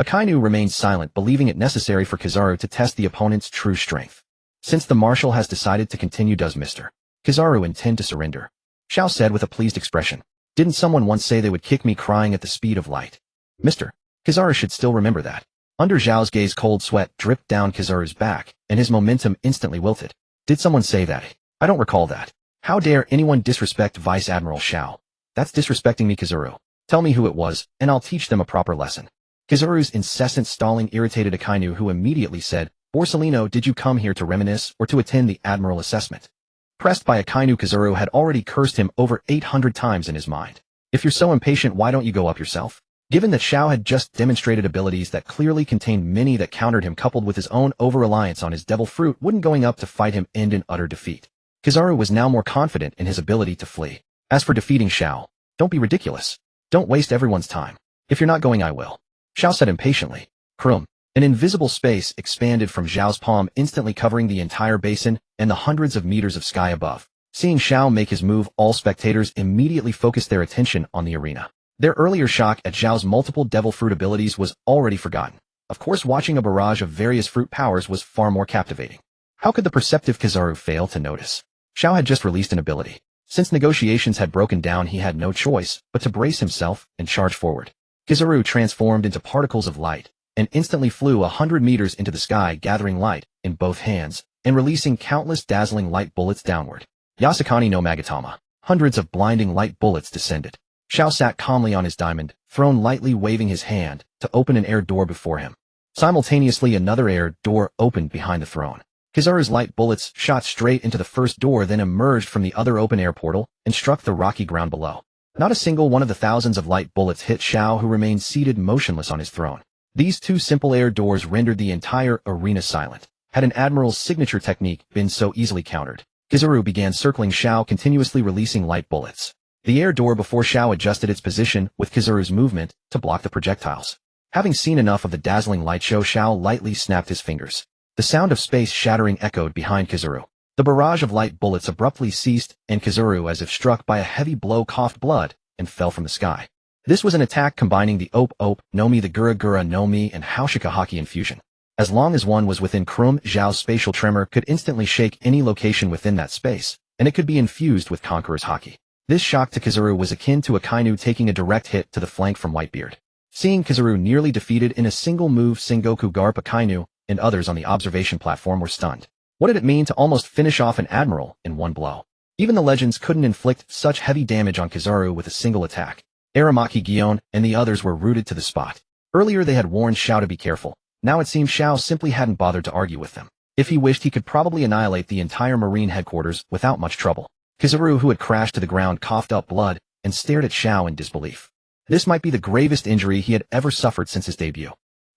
Speaker 1: Akainu remained silent, believing it necessary for Kizaru to test the opponent's true strength. "Since the marshal has decided to continue, does Mr. Kizaru intend to surrender?" Xiao said with a pleased expression. "Didn't someone once say they would kick me crying at the speed of light?" Mr. Kizaru should still remember that. Under Zhao's gaze, cold sweat dripped down Kizaru's back, and his momentum instantly wilted. "Did someone say that? I don't recall that. How dare anyone disrespect Vice Admiral Xiao? That's disrespecting me, Kizaru. Tell me who it was, and I'll teach them a proper lesson." Kizaru's incessant stalling irritated Akainu, who immediately said, "Borsellino, did you come here to reminisce or to attend the Admiral assessment?" Pressed by Akainu, Kizaru had already cursed him over 800 times in his mind. "If you're so impatient, why don't you go up yourself?" Given that Xiao had just demonstrated abilities that clearly contained many that countered him, coupled with his own over-reliance on his devil fruit, wouldn't going up to fight him end in utter defeat? Kizaru was now more confident in his ability to flee. As for defeating Xiao, don't be ridiculous. Don't waste everyone's time. If you're not going, I will. Xiao said impatiently. Krum. An invisible space expanded from Zhao's palm, instantly covering the entire basin and the hundreds of meters of sky above. Seeing Xiao make his move, all spectators immediately focused their attention on the arena. Their earlier shock at Zhao's multiple devil fruit abilities was already forgotten. Of course, watching a barrage of various fruit powers was far more captivating. How could the perceptive Kizaru fail to notice? Xiao had just released an ability. Since negotiations had broken down, he had no choice but to brace himself and charge forward. Kizaru transformed into particles of light and instantly flew 100 meters into the sky, gathering light in both hands and releasing countless dazzling light bullets downward. Yasukani no Magatama. Hundreds of blinding light bullets descended. Xiao sat calmly on his diamond throne, lightly waving his hand to open an air door before him. Simultaneously, another air door opened behind the throne. Kizaru's light bullets shot straight into the first door, then emerged from the other open air portal and struck the rocky ground below. Not a single one of the thousands of light bullets hit Xiao, who remained seated motionless on his throne. These two simple air doors rendered the entire arena silent. Had an admiral's signature technique been so easily countered? Kizaru began circling Xiao, continuously releasing light bullets. The air door before Xiao adjusted its position with Kizaru's movement to block the projectiles. Having seen enough of the dazzling light show, Xiao lightly snapped his fingers. The sound of space shattering echoed behind Kizaru. The barrage of light bullets abruptly ceased, and Kizaru, as if struck by a heavy blow, coughed blood and fell from the sky. This was an attack combining the Op no Mi, the Gura Gura no Mi, and Haushika Haki infusion. As long as one was within Krum, Zhao's spatial tremor could instantly shake any location within that space, and it could be infused with Conqueror's Haki. This shock to Kizaru was akin to Akainu taking a direct hit to the flank from Whitebeard. Seeing Kizaru nearly defeated in a single move, Sengoku, Garp, Akainu, and others on the observation platform were stunned. What did it mean to almost finish off an admiral in one blow? Even the legends couldn't inflict such heavy damage on Kizaru with a single attack. Aramaki Gion and the others were rooted to the spot. Earlier they had warned Xiao to be careful. Now it seemed Xiao simply hadn't bothered to argue with them. If he wished, he could probably annihilate the entire Marine headquarters without much trouble. Kizaru, who had crashed to the ground, coughed up blood and stared at Xiao in disbelief. This might be the gravest injury he had ever suffered since his debut.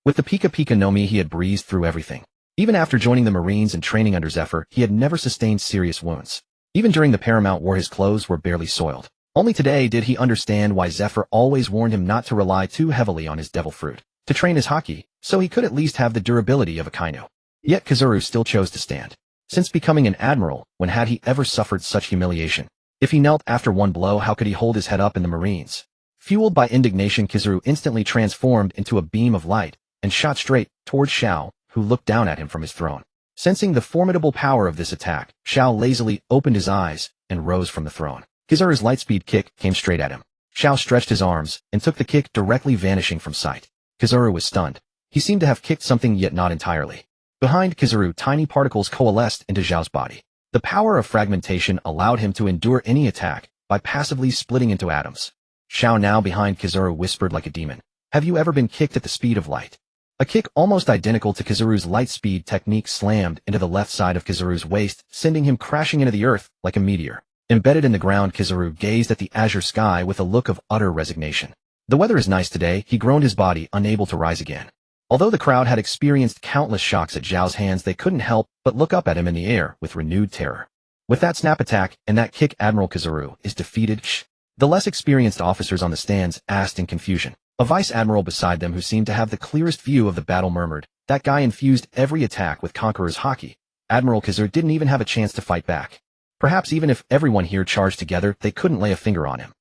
Speaker 1: With the Pika Pika no Mi, he had breezed through everything. Even after joining the Marines and training under Zephyr, he had never sustained serious wounds. Even during the Paramount War, his clothes were barely soiled. Only today did he understand why Zephyr always warned him not to rely too heavily on his devil fruit to train his haki, so he could at least have the durability of a Kainu. Yet Kizaru still chose to stand. Since becoming an admiral, when had he ever suffered such humiliation? If he knelt after one blow, how could he hold his head up in the Marines? Fueled by indignation, Kizaru instantly transformed into a beam of light and shot straight towards Xiao, who looked down at him from his throne. Sensing the formidable power of this attack, Xiao lazily opened his eyes and rose from the throne. Kizaru's lightspeed kick came straight at him. Xiao stretched his arms and took the kick, directly vanishing from sight. Kizaru was stunned. He seemed to have kicked something, yet not entirely. Behind Kizaru, tiny particles coalesced into Xiao's body. The power of fragmentation allowed him to endure any attack by passively splitting into atoms. Xiao, now behind Kizaru, whispered like a demon, "Have you ever been kicked at the speed of light?" A kick almost identical to Kizaru's lightspeed technique slammed into the left side of Kizaru's waist, sending him crashing into the earth like a meteor. Embedded in the ground, Kizaru gazed at the azure sky with a look of utter resignation. "The weather is nice today," he groaned, his body unable to rise again. Although the crowd had experienced countless shocks at Zhao's hands, they couldn't help but look up at him in the air with renewed terror. With that snap attack and that kick, Admiral Kizaru is defeated. Shh. The less experienced officers on the stands asked in confusion. A vice admiral beside them, who seemed to have the clearest view of the battle, murmured, "That guy infused every attack with Conqueror's haki. Admiral Kizaru didn't even have a chance to fight back. Perhaps even if everyone here charged together, they couldn't lay a finger on him."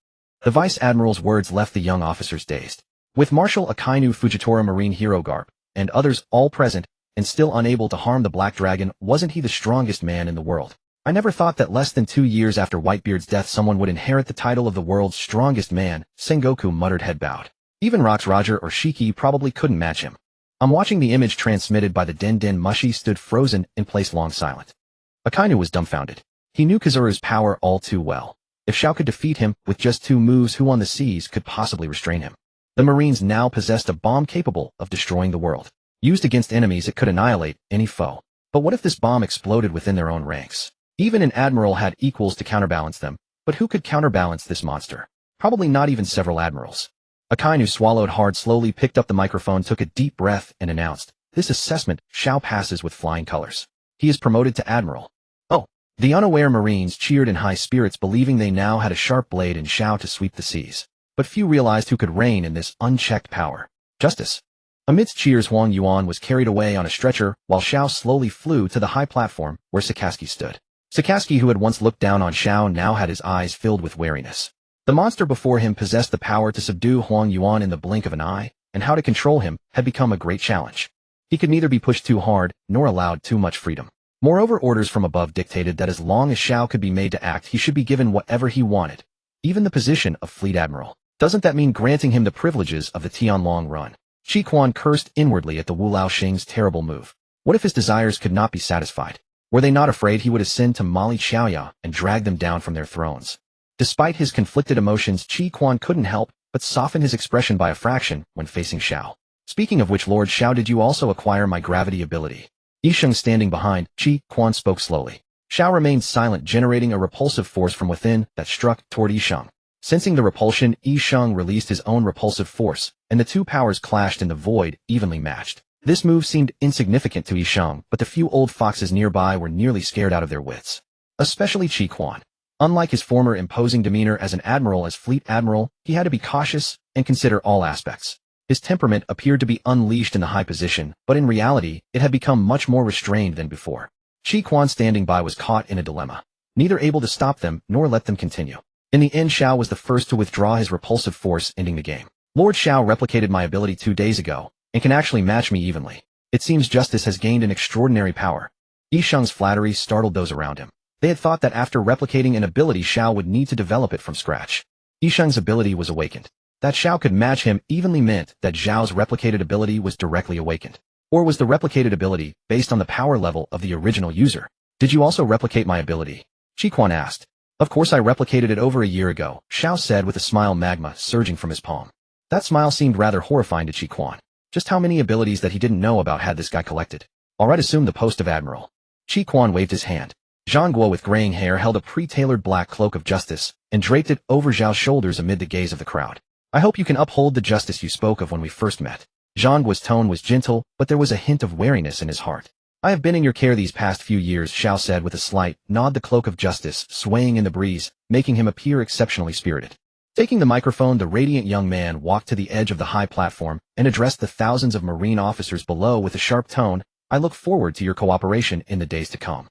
Speaker 1: The vice admiral's words left the young officers dazed. With Marshal Akainu Fujitora, Marine hero Garp, and others all present and still unable to harm the Black Dragon, wasn't he the strongest man in the world? "I never thought that less than 2 years after Whitebeard's death someone would inherit the title of the world's strongest man," Sengoku muttered, head bowed. Even Rox Roger or Shiki probably couldn't match him. I'm watching the image transmitted by the Den Den Mushi stood frozen in place, long silent. Akainu was dumbfounded. He knew Kizaru's power all too well. If Xiao could defeat him with just 2 moves, who on the seas could possibly restrain him? The Marines now possessed a bomb capable of destroying the world. Used against enemies, it could annihilate any foe. But what if this bomb exploded within their own ranks? Even an admiral had equals to counterbalance them, but who could counterbalance this monster? Probably not even several admirals. Akainu swallowed hard, slowly picked up the microphone, took a deep breath, and announced, "This assessment, Xiao passes with flying colors. He is promoted to admiral." Oh! The unaware Marines cheered in high spirits, believing they now had a sharp blade in Xiao to sweep the seas. But few realized who could reign in this unchecked power. Justice. Amidst cheers, Huang Yuan was carried away on a stretcher, while Xiao slowly flew to the high platform where Sakaski stood. Sakaski, who had once looked down on Xiao, now had his eyes filled with wariness. The monster before him possessed the power to subdue Huang Yuan in the blink of an eye, and how to control him had become a great challenge. He could neither be pushed too hard, nor allowed too much freedom. Moreover, orders from above dictated that as long as Xiao could be made to act, he should be given whatever he wanted, even the position of Fleet Admiral. Doesn't that mean granting him the privileges of the Tianlong run? Shi Quan cursed inwardly at the Wu Laoxing's terrible move. What if his desires could not be satisfied? Were they not afraid he would ascend to Mali Xiaoya and drag them down from their thrones? Despite his conflicted emotions, Shi Quan couldn't help but soften his expression by a fraction when facing Xiao. "Speaking of which, Lord Xiao, did you also acquire my gravity ability?" Yisheng, standing behind, Shi Quan spoke slowly. Xiao remained silent, generating a repulsive force from within that struck toward Yisheng. Sensing the repulsion, Yisheng released his own repulsive force, and the 2 powers clashed in the void, evenly matched. This move seemed insignificant to Yisheng, but the few old foxes nearby were nearly scared out of their wits. Especially Shi Quan. Unlike his former imposing demeanor as an admiral, as Fleet Admiral, he had to be cautious and consider all aspects. His temperament appeared to be unleashed in the high position, but in reality, it had become much more restrained than before. Shi Quan, standing by, was caught in a dilemma, neither able to stop them nor let them continue. In the end, Xiao was the first to withdraw his repulsive force, ending the game. "Lord Xiao replicated my ability 2 days ago, and can actually match me evenly. It seems justice has gained an extraordinary power." Yisheng's flattery startled those around him. They had thought that after replicating an ability, Xiao would need to develop it from scratch. Yisheng's ability was awakened. That Xiao could match him evenly meant that Zhao's replicated ability was directly awakened. Or was the replicated ability based on the power level of the original user? "Did you also replicate my ability?" Shi Quan asked. Of course I replicated it over a year ago, Xiao said with a smile, magma surging from his palm. That smile seemed rather horrifying to Qi Quan. Just how many abilities that he didn't know about had this guy collected? Alright, assume the post of admiral. Qi Quan waved his hand. Zhang Guo with graying hair held a pre-tailored black cloak of justice and draped it over Zhao's shoulders amid the gaze of the crowd. I hope you can uphold the justice you spoke of when we first met. Zhang Guo's tone was gentle, but there was a hint of wariness in his heart. I have been in your care these past few years, Xiao said with a slight nod, the cloak of justice swaying in the breeze, making him appear exceptionally spirited. Taking the microphone, the radiant young man walked to the edge of the high platform and addressed the thousands of Marine officers below with a sharp tone. I look forward to your cooperation in the days to come.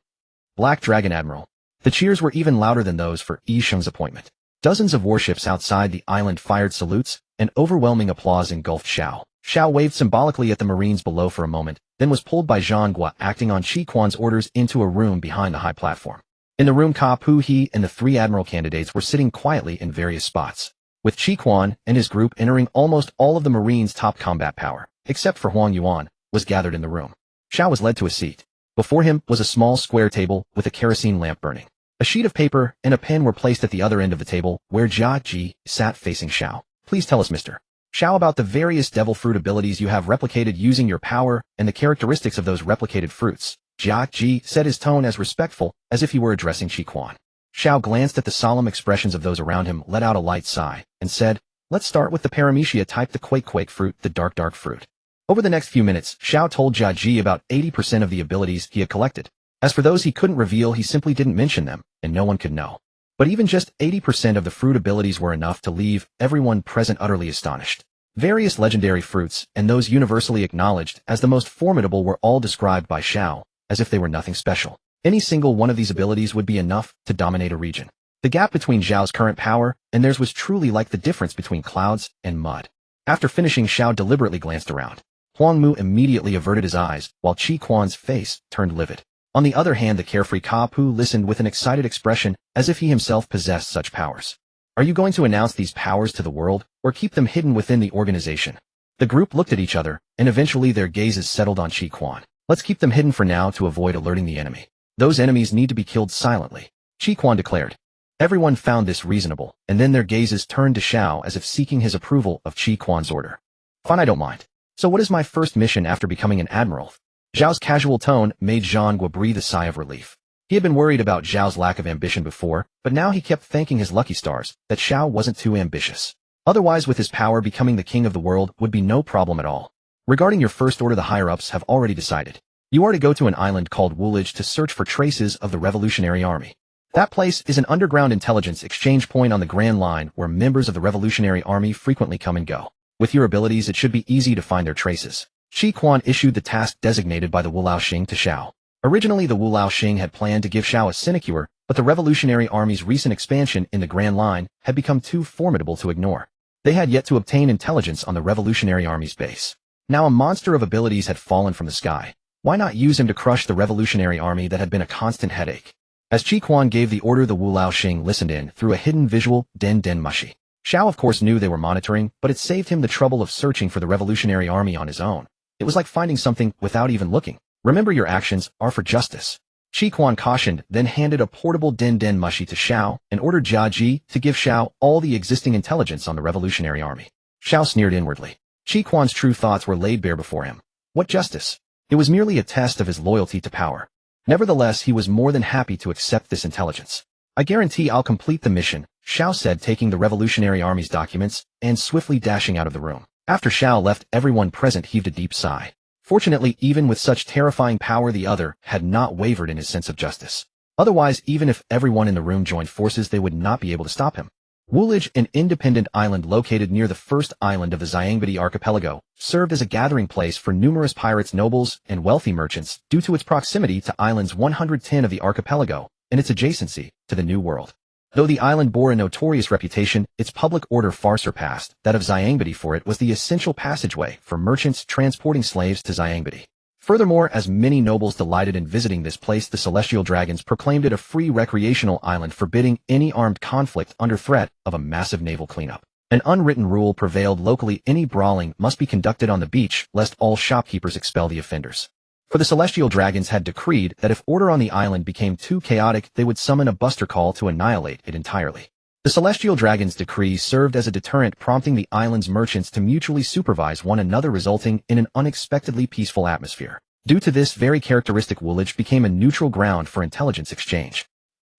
Speaker 1: Black Dragon Admiral. The cheers were even louder than those for Yi Sheng's appointment. Dozens of warships outside the island fired salutes, and overwhelming applause engulfed Xiao. Xiao waved symbolically at the Marines below for a moment, then was pulled by Zhang Guo acting on Qi Quan's orders into a room behind the high platform. In the room, Ka Pu He and the 3 admiral candidates were sitting quietly in various spots, with Qi Quan and his group entering. Almost all of the Marines' top combat power, except for Huang Yuan, was gathered in the room. Xiao was led to a seat. Before him was a small square table with a kerosene lamp burning. A sheet of paper and a pen were placed at the other end of the table, where Jia Ji sat facing Xiao. Please tell us, Mr. Xiao, about the various devil fruit abilities you have replicated using your power and the characteristics of those replicated fruits. Jia Ji said, his tone as respectful as if he were addressing Qi Quan. Xiao glanced at the solemn expressions of those around him, let out a light sigh, and said, let's start with the paramecia type, the quake fruit, the dark fruit. Over the next few minutes, Xiao told Jia Ji about 80% of the abilities he had collected. As for those he couldn't reveal, he simply didn't mention them, and no one could know. But even just 80% of the fruit abilities were enough to leave everyone present utterly astonished. Various legendary fruits, and those universally acknowledged as the most formidable, were all described by Xiao as if they were nothing special. Any single one of these abilities would be enough to dominate a region. The gap between Zhao's current power and theirs was truly like the difference between clouds and mud. After finishing, Xiao deliberately glanced around. Huang Mu immediately averted his eyes, while Qi Quan's face turned livid. On the other hand, the carefree Ka Pu listened with an excited expression, as if he himself possessed such powers. Are you going to announce these powers to the world, or keep them hidden within the organization? The group looked at each other, and eventually their gazes settled on Qi Quan. Let's keep them hidden for now to avoid alerting the enemy. Those enemies need to be killed silently, Qi Quan declared. Everyone found this reasonable, and then their gazes turned to Xiao as if seeking his approval of Qi Quan's order. Fine, I don't mind. So what is my first mission after becoming an admiral? Zhao's casual tone made Zhang Guo breathe a sigh of relief. He had been worried about Zhao's lack of ambition before, but now he kept thanking his lucky stars that Xiao wasn't too ambitious. Otherwise, with his power, becoming the king of the world would be no problem at all. Regarding your first order, the higher-ups have already decided. You are to go to an island called Woolage to search for traces of the Revolutionary Army. That place is an underground intelligence exchange point on the Grand Line where members of the Revolutionary Army frequently come and go. With your abilities, it should be easy to find their traces. Qi Quan issued the task designated by the Wulao Xing to Xiao. Originally, the Wulao Xing had planned to give Xiao a sinecure, but the Revolutionary Army's recent expansion in the Grand Line had become too formidable to ignore. They had yet to obtain intelligence on the Revolutionary Army's base. Now a monster of abilities had fallen from the sky. Why not use him to crush the Revolutionary Army that had been a constant headache? As Qi Quan gave the order, the Wulao Xing listened in through a hidden visual, den mushy. Xiao of course knew they were monitoring, but it saved him the trouble of searching for the Revolutionary Army on his own. It was like finding something without even looking. Remember, your actions are for justice. Qi Quan cautioned, then handed a portable den mushy to Xiao and ordered Jia Ji to give Xiao all the existing intelligence on the Revolutionary Army. Xiao sneered inwardly. Qi Quan's true thoughts were laid bare before him. What justice? It was merely a test of his loyalty to power. Nevertheless, he was more than happy to accept this intelligence. I guarantee I'll complete the mission, Xiao said, taking the Revolutionary Army's documents and swiftly dashing out of the room. After Xiao left, everyone present heaved a deep sigh. Fortunately, even with such terrifying power, the other had not wavered in his sense of justice. Otherwise, even if everyone in the room joined forces, they would not be able to stop him. Woolage, an independent island located near the first island of the Xiangbidi archipelago, served as a gathering place for numerous pirates, nobles, and wealthy merchants due to its proximity to islands 110 of the archipelago and its adjacency to the New World. Though the island bore a notorious reputation, its public order far surpassed that of Xiangbidi, for it was the essential passageway for merchants transporting slaves to Xiangbidi. Furthermore, as many nobles delighted in visiting this place, the celestial dragons proclaimed it a free recreational island, forbidding any armed conflict under threat of a massive naval cleanup. An unwritten rule prevailed locally: any brawling must be conducted on the beach, lest all shopkeepers expel the offenders. For the celestial dragons had decreed that if order on the island became too chaotic, they would summon a buster call to annihilate it entirely. The celestial dragons' decree served as a deterrent, prompting the island's merchants to mutually supervise one another, resulting in an unexpectedly peaceful atmosphere. Due to this very characteristic, Woolwich became a neutral ground for intelligence exchange.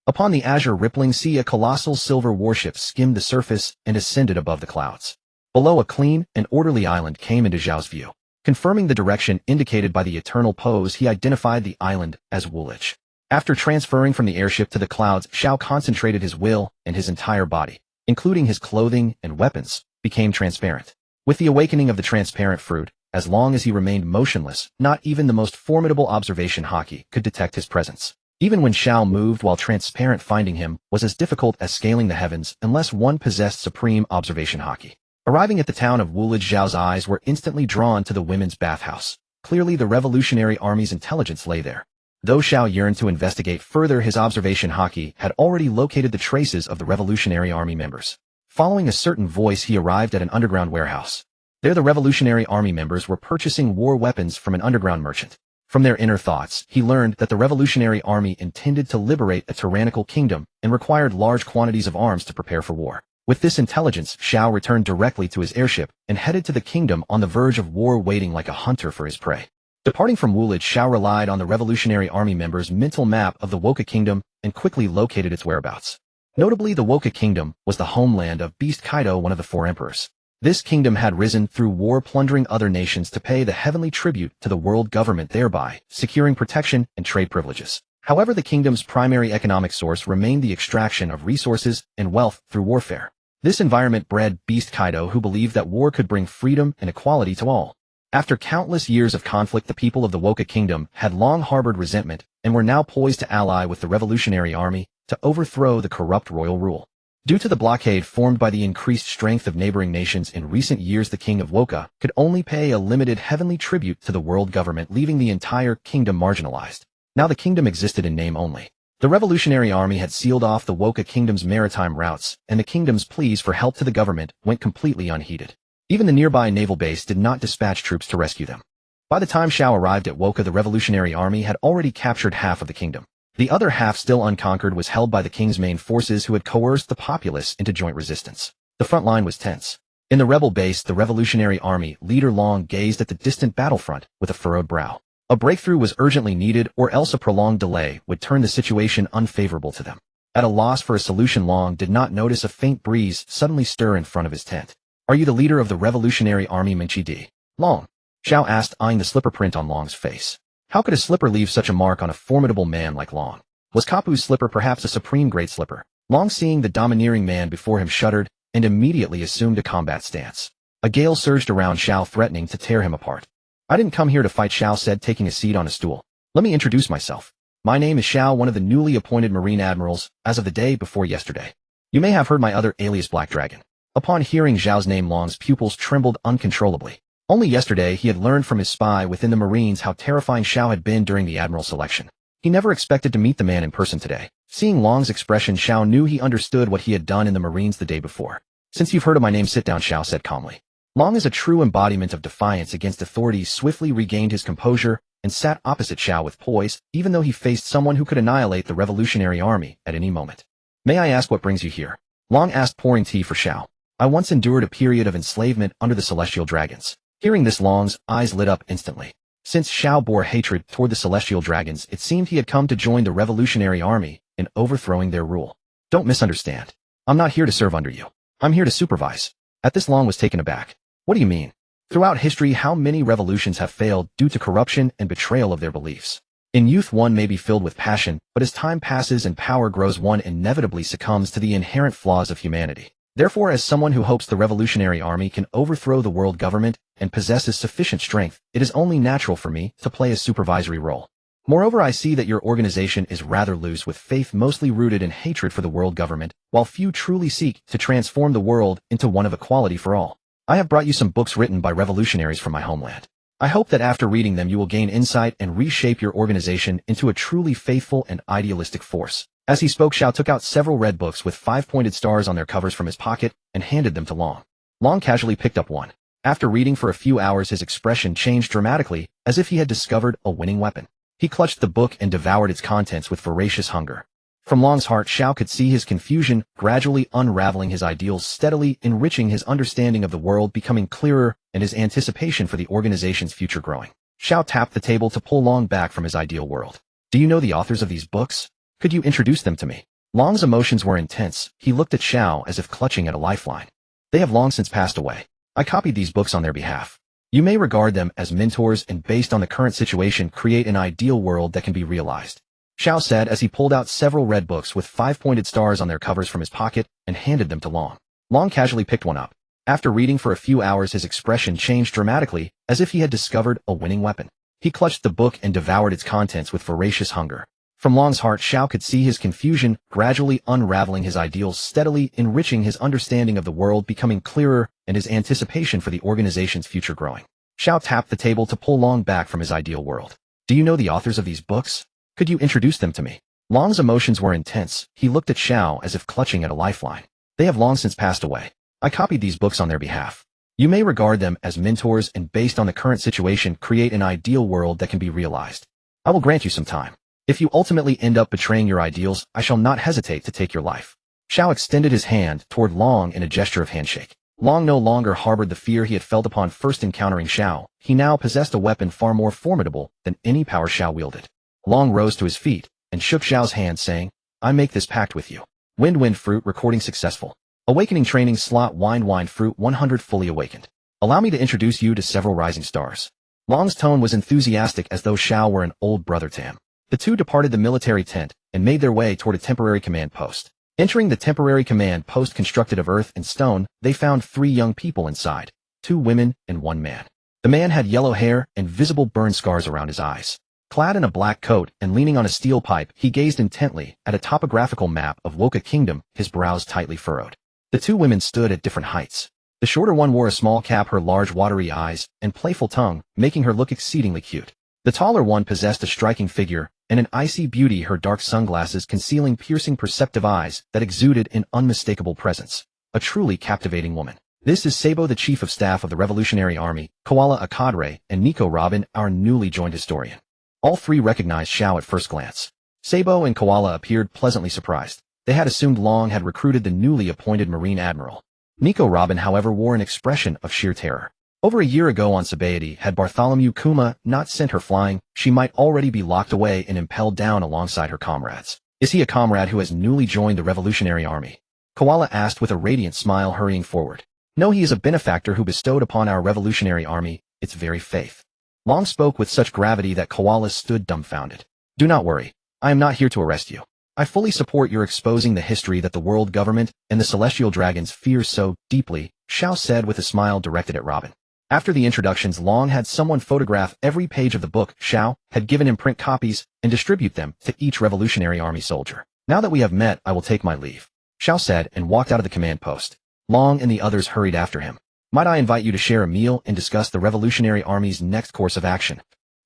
Speaker 1: Upon the azure rippling sea, a colossal silver warship skimmed the surface and ascended above the clouds. Below, a clean and orderly island came into Zhao's view. Confirming the direction indicated by the eternal pose, he identified the island as Woolwich. After transferring from the airship to the clouds, Zhao concentrated his will, and his entire body, including his clothing and weapons, became transparent. With the awakening of the transparent fruit, as long as he remained motionless, not even the most formidable observation haki could detect his presence. Even when Zhao moved while transparent, finding him was as difficult as scaling the heavens unless one possessed supreme observation haki. Arriving at the town of Woolwich, Zhao's eyes were instantly drawn to the women's bathhouse. Clearly the Revolutionary Army's intelligence lay there. Though Zhao yearned to investigate further, his observation haki had already located the traces of the Revolutionary Army members. Following a certain voice, he arrived at an underground warehouse. There the Revolutionary Army members were purchasing war weapons from an underground merchant. From their inner thoughts, he learned that the Revolutionary Army intended to liberate a tyrannical kingdom and required large quantities of arms to prepare for war. With this intelligence, Zhao returned directly to his airship and headed to the kingdom, on the verge of war, waiting like a hunter for his prey. Departing from Woolwich, Zhao relied on the Revolutionary Army members' mental map of the Woka Kingdom and quickly located its whereabouts. Notably, the Woka Kingdom was the homeland of Beast Kaido, one of the 4 emperors. This kingdom had risen through war, plundering other nations to pay the heavenly tribute to the world government, thereby securing protection and trade privileges. However, the kingdom's primary economic source remained the extraction of resources and wealth through warfare. This environment bred Beast Kaido, who believed that war could bring freedom and equality to all. After countless years of conflict, the people of the Woka Kingdom had long harbored resentment and were now poised to ally with the Revolutionary Army to overthrow the corrupt royal rule. Due to the blockade formed by the increased strength of neighboring nations in recent years, the king of Woka could only pay a limited heavenly tribute to the world government, leaving the entire kingdom marginalized. Now the kingdom existed in name only. The Revolutionary Army had sealed off the Woka Kingdom's maritime routes, and the kingdom's pleas for help to the government went completely unheeded. Even the nearby naval base did not dispatch troops to rescue them. By the time Zhao arrived at Woka, the Revolutionary Army had already captured half of the kingdom. The other half, still unconquered, was held by the king's main forces, who had coerced the populace into joint resistance. The front line was tense. In the rebel base, the Revolutionary Army leader Long gazed at the distant battlefront with a furrowed brow. A breakthrough was urgently needed, or else a prolonged delay would turn the situation unfavorable to them. At a loss for a solution, Long did not notice a faint breeze suddenly stir in front of his tent. "Are you the leader of the Revolutionary Army, Minchi D?" Long? Zhao asked, eyeing the slipper print on Long's face. How could a slipper leave such a mark on a formidable man like Long? Was Kapu's slipper perhaps a supreme great slipper? Long, seeing the domineering man before him, shuddered and immediately assumed a combat stance. A gale surged around Zhao, threatening to tear him apart. "I didn't come here to fight," Zhao said, taking a seat on a stool. "Let me introduce myself. My name is Zhao, one of the newly appointed Marine Admirals, as of the day before yesterday. You may have heard my other alias, Black Dragon." Upon hearing Zhao's name, Long's pupils trembled uncontrollably. Only yesterday he had learned from his spy within the Marines how terrifying Zhao had been during the admiral selection. He never expected to meet the man in person today. Seeing Long's expression, Zhao knew he understood what he had done in the Marines the day before. "Since you've heard of my name, sit down," Zhao said calmly. Long, as a true embodiment of defiance against authority, swiftly regained his composure and sat opposite Zhao with poise, even though he faced someone who could annihilate the Revolutionary Army at any moment. "May I ask what brings you here?" Long asked, pouring tea for Zhao. "I once endured a period of enslavement under the celestial dragons." Hearing this, Long's eyes lit up instantly. Since Zhao bore hatred toward the celestial dragons, it seemed he had come to join the Revolutionary Army in overthrowing their rule. "Don't misunderstand. I'm not here to serve under you. I'm here to supervise." At this, Long was taken aback. "What do you mean? Throughout history, how many revolutions have failed due to corruption and betrayal of their beliefs? In youth, one may be filled with passion, but as time passes and power grows, one inevitably succumbs to the inherent flaws of humanity. Therefore, as someone who hopes the Revolutionary Army can overthrow the world government and possesses sufficient strength, it is only natural for me to play a supervisory role. Moreover, I see that your organization is rather loose, with faith mostly rooted in hatred for the world government, while few truly seek to transform the world into one of equality for all. I have brought you some books written by revolutionaries from my homeland. I hope that after reading them you will gain insight and reshape your organization into a truly faithful and idealistic force." As he spoke, Zhao took out several red books with 5 pointed stars on their covers from his pocket and handed them to Long. Long casually picked up one. After reading for a few hours, his expression changed dramatically as if he had discovered a winning weapon. He clutched the book and devoured its contents with voracious hunger. From Long's heart, Xiao could see his confusion, gradually unraveling his ideals, steadily enriching his understanding of the world, becoming clearer, and his anticipation for the organization's future growing. Xiao tapped the table to pull Long back from his ideal world. Do you know the authors of these books? Could you introduce them to me? Long's emotions were intense. He looked at Xiao as if clutching at a lifeline. They have long since passed away. I copied these books on their behalf. You may regard them as mentors and, based on the current situation, create an ideal world that can be realized. Xiao said as he pulled out several red books with 5 pointed stars on their covers from his pocket and handed them to Long. Long casually picked one up. After reading for a few hours, his expression changed dramatically, as if he had discovered a winning weapon. He clutched the book and devoured its contents with voracious hunger. From Long's heart, Xiao could see his confusion, gradually unraveling his ideals, steadily enriching his understanding of the world, becoming clearer, and his anticipation for the organization's future growing. Xiao tapped the table to pull Long back from his ideal world. Do you know the authors of these books? Could you introduce them to me? Long's emotions were intense. He looked at Xiao as if clutching at a lifeline. They have long since passed away. I copied these books on their behalf. You may regard them as mentors and, based on the current situation, create an ideal world that can be realized. I will grant you some time. If you ultimately end up betraying your ideals, I shall not hesitate to take your life. Xiao extended his hand toward Long in a gesture of handshake. Long no longer harbored the fear he had felt upon first encountering Xiao. He now possessed a weapon far more formidable than any power Xiao wielded. Long rose to his feet and shook Xiao's hand, saying, I make this pact with you. Wind fruit recording successful. Awakening training slot wind fruit 100 fully awakened. Allow me to introduce you to several rising stars. Long's tone was enthusiastic, as though Xiao were an old brother to him. The two departed the military tent and made their way toward a temporary command post. Entering the temporary command post constructed of earth and stone, they found 3 young people inside, 2 women and 1 man. The man had yellow hair and visible burn scars around his eyes. Clad in a black coat and leaning on a steel pipe, he gazed intently at a topographical map of Woka Kingdom, his brows tightly furrowed. The 2 women stood at different heights. The shorter one wore a small cap, her large watery eyes and playful tongue making her look exceedingly cute. The taller one possessed a striking figure and an icy beauty, her dark sunglasses concealing piercing perceptive eyes that exuded an unmistakable presence. A truly captivating woman. This is Sabo, the Chief of Staff of the Revolutionary Army, Koala, a cadre, and Nico Robin, our newly joined historian. All 3 recognized Xiao at first glance. Sabo and Koala appeared pleasantly surprised. They had assumed Long had recruited the newly appointed Marine Admiral. Nico Robin, however, wore an expression of sheer terror. Over a year ago on Sabaody, had Bartholomew Kuma not sent her flying, she might already be locked away and impelled down alongside her comrades. Is he a comrade who has newly joined the Revolutionary Army? Koala asked with a radiant smile, hurrying forward. No, he is a benefactor who bestowed upon our Revolutionary Army its very faith. Long spoke with such gravity that Koala stood dumbfounded. Do not worry. I am not here to arrest you. I fully support your exposing the history that the world government and the celestial dragons fear so deeply, Xiao said with a smile directed at Robin. After the introductions, Long had someone photograph every page of the book. Xiao had given him print copies and distribute them to each Revolutionary Army soldier. Now that we have met, I will take my leave, Xiao said and walked out of the command post. Long and the others hurried after him. Might I invite you to share a meal and discuss the Revolutionary Army's next course of action?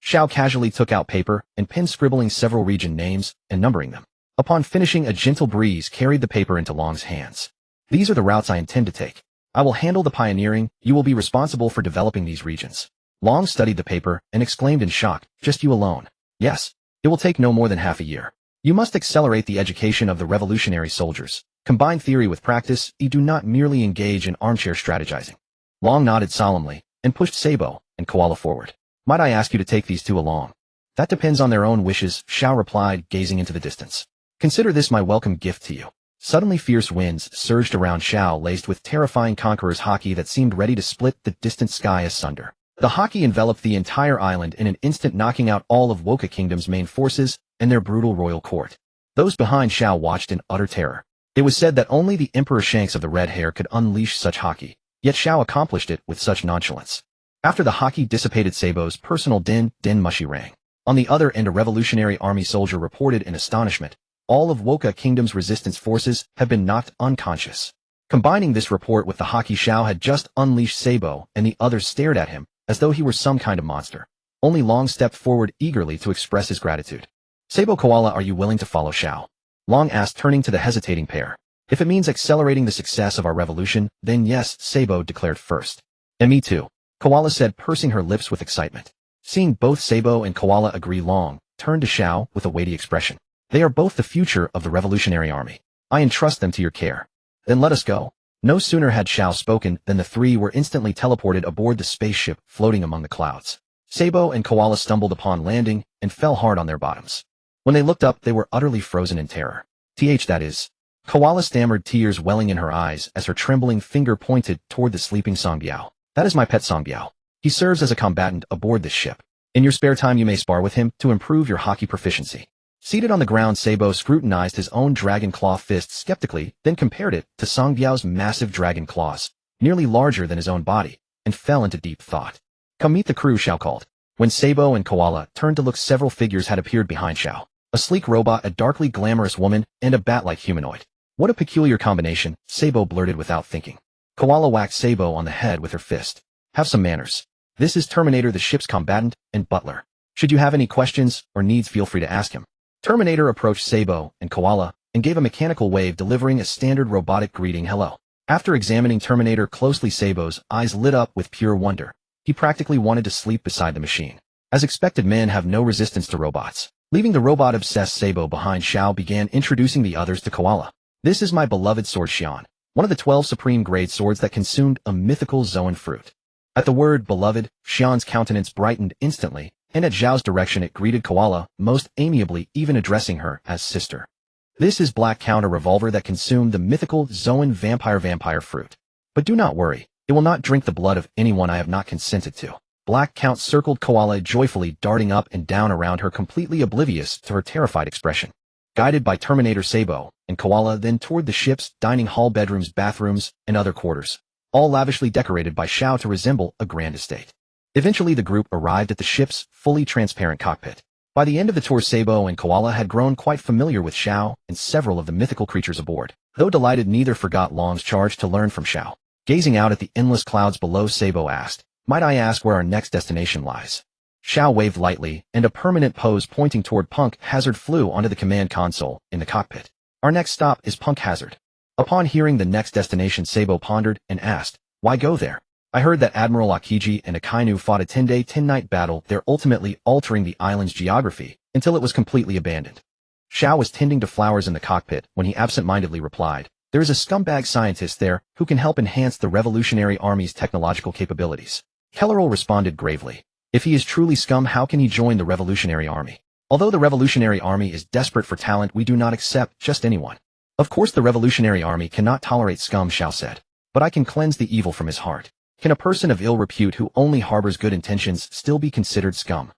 Speaker 1: Xiao casually took out paper and pen, scribbling several region names and numbering them. Upon finishing, a gentle breeze carried the paper into Long's hands. These are the routes I intend to take. I will handle the pioneering, you will be responsible for developing these regions. Long studied the paper and exclaimed in shock, just you alone? Yes. It will take no more than half a year. You must accelerate the education of the revolutionary soldiers. Combine theory with practice, you do not merely engage in armchair strategizing. Long nodded solemnly and pushed Sabo and Koala forward. Might I ask you to take these 2 along? That depends on their own wishes, Xiao replied, gazing into the distance. Consider this my welcome gift to you. Suddenly fierce winds surged around Xiao, laced with terrifying conqueror's haki that seemed ready to split the distant sky asunder. The haki enveloped the entire island in an instant, knocking out all of Woka Kingdom's main forces and their brutal royal court. Those behind Xiao watched in utter terror. It was said that only the Emperor Shanks of the Red Hair could unleash such haki, yet Xiao accomplished it with such nonchalance. After the haki dissipated, Sabo's personal din mushy rang. On the other end, a Revolutionary Army soldier reported in astonishment. All of Woka Kingdom's resistance forces have been knocked unconscious. Combining this report with the haki Xiao had just unleashed, Sabo and the others stared at him as though he were some kind of monster. Only Long stepped forward eagerly to express his gratitude. Sabo, Koala, are you willing to follow Xiao? Long asked, turning to the hesitating pair. If it means accelerating the success of our revolution, then yes, Sabo declared first. And me too, Koala said, pursing her lips with excitement. Seeing both Sabo and Koala agree, Long turned to Xiao with a weighty expression. They are both the future of the Revolutionary Army. I entrust them to your care. Then let us go. No sooner had Xiao spoken than the three were instantly teleported aboard the spaceship floating among the clouds. Sabo and Koala stumbled upon landing and fell hard on their bottoms. When they looked up, they were utterly frozen in terror. That is. Koala stammered, tears welling in her eyes as her trembling finger pointed toward the sleeping Songbiao. That is my pet Songbiao. He serves as a combatant aboard this ship. In your spare time you may spar with him to improve your hockey proficiency. Seated on the ground, Sabo scrutinized his own dragon claw fist skeptically, then compared it to Songbiao's massive dragon claws, nearly larger than his own body, and fell into deep thought. Come meet the crew, Xiao called. When Sabo and Koala turned to look, several figures had appeared behind Xiao. A sleek robot, a darkly glamorous woman, and a bat-like humanoid. What a peculiar combination, Sabo blurted without thinking. Koala whacked Sabo on the head with her fist. Have some manners. This is Terminator, the ship's combatant and butler. Should you have any questions or needs, feel free to ask him. Terminator approached Sabo and Koala and gave a mechanical wave, delivering a standard robotic greeting, hello. After examining Terminator closely, Sabo's eyes lit up with pure wonder. He practically wanted to sleep beside the machine. As expected, men have no resistance to robots. Leaving the robot-obsessed Sabo behind, Xiao began introducing the others to Koala. This is my beloved sword Xian, one of the 12 supreme grade swords that consumed a mythical Zoan fruit. At the word beloved, Xian's countenance brightened instantly, and at Zhao's direction it greeted Koala most amiably, even addressing her as sister. This is Black Count, a revolver that consumed the mythical Zoan vampire fruit. But do not worry, it will not drink the blood of anyone I have not consented to. Black Count circled Koala joyfully, darting up and down around her, completely oblivious to her terrified expression. Guided by Terminator, Sabo and Koala then toured the ship's dining hall, bedrooms, bathrooms, and other quarters, all lavishly decorated by Xiao to resemble a grand estate. Eventually the group arrived at the ship's fully transparent cockpit. By the end of the tour, Sabo and Koala had grown quite familiar with Xiao and several of the mythical creatures aboard. Though delighted, neither forgot Long's charge to learn from Xiao. Gazing out at the endless clouds below, Sabo asked, might I ask where our next destination lies? Xiao waved lightly, and a permanent pose pointing toward Punk Hazard flew onto the command console in the cockpit. Our next stop is Punk Hazard. Upon hearing the next destination, Sabo pondered and asked, why go there? I heard that Admiral Akiji and Akainu fought a 10-day, 10-night battle there, ultimately altering the island's geography until it was completely abandoned. Xiao was tending to flowers in the cockpit when he absent-mindedly replied, there is a scumbag scientist there who can help enhance the Revolutionary Army's technological capabilities. Kellerl responded gravely, if he is truly scum, how can he join the Revolutionary Army? Although the Revolutionary Army is desperate for talent, we do not accept just anyone. Of course the Revolutionary Army cannot tolerate scum, Xiao said, but I can cleanse the evil from his heart. Can a person of ill repute who only harbors good intentions still be considered scum?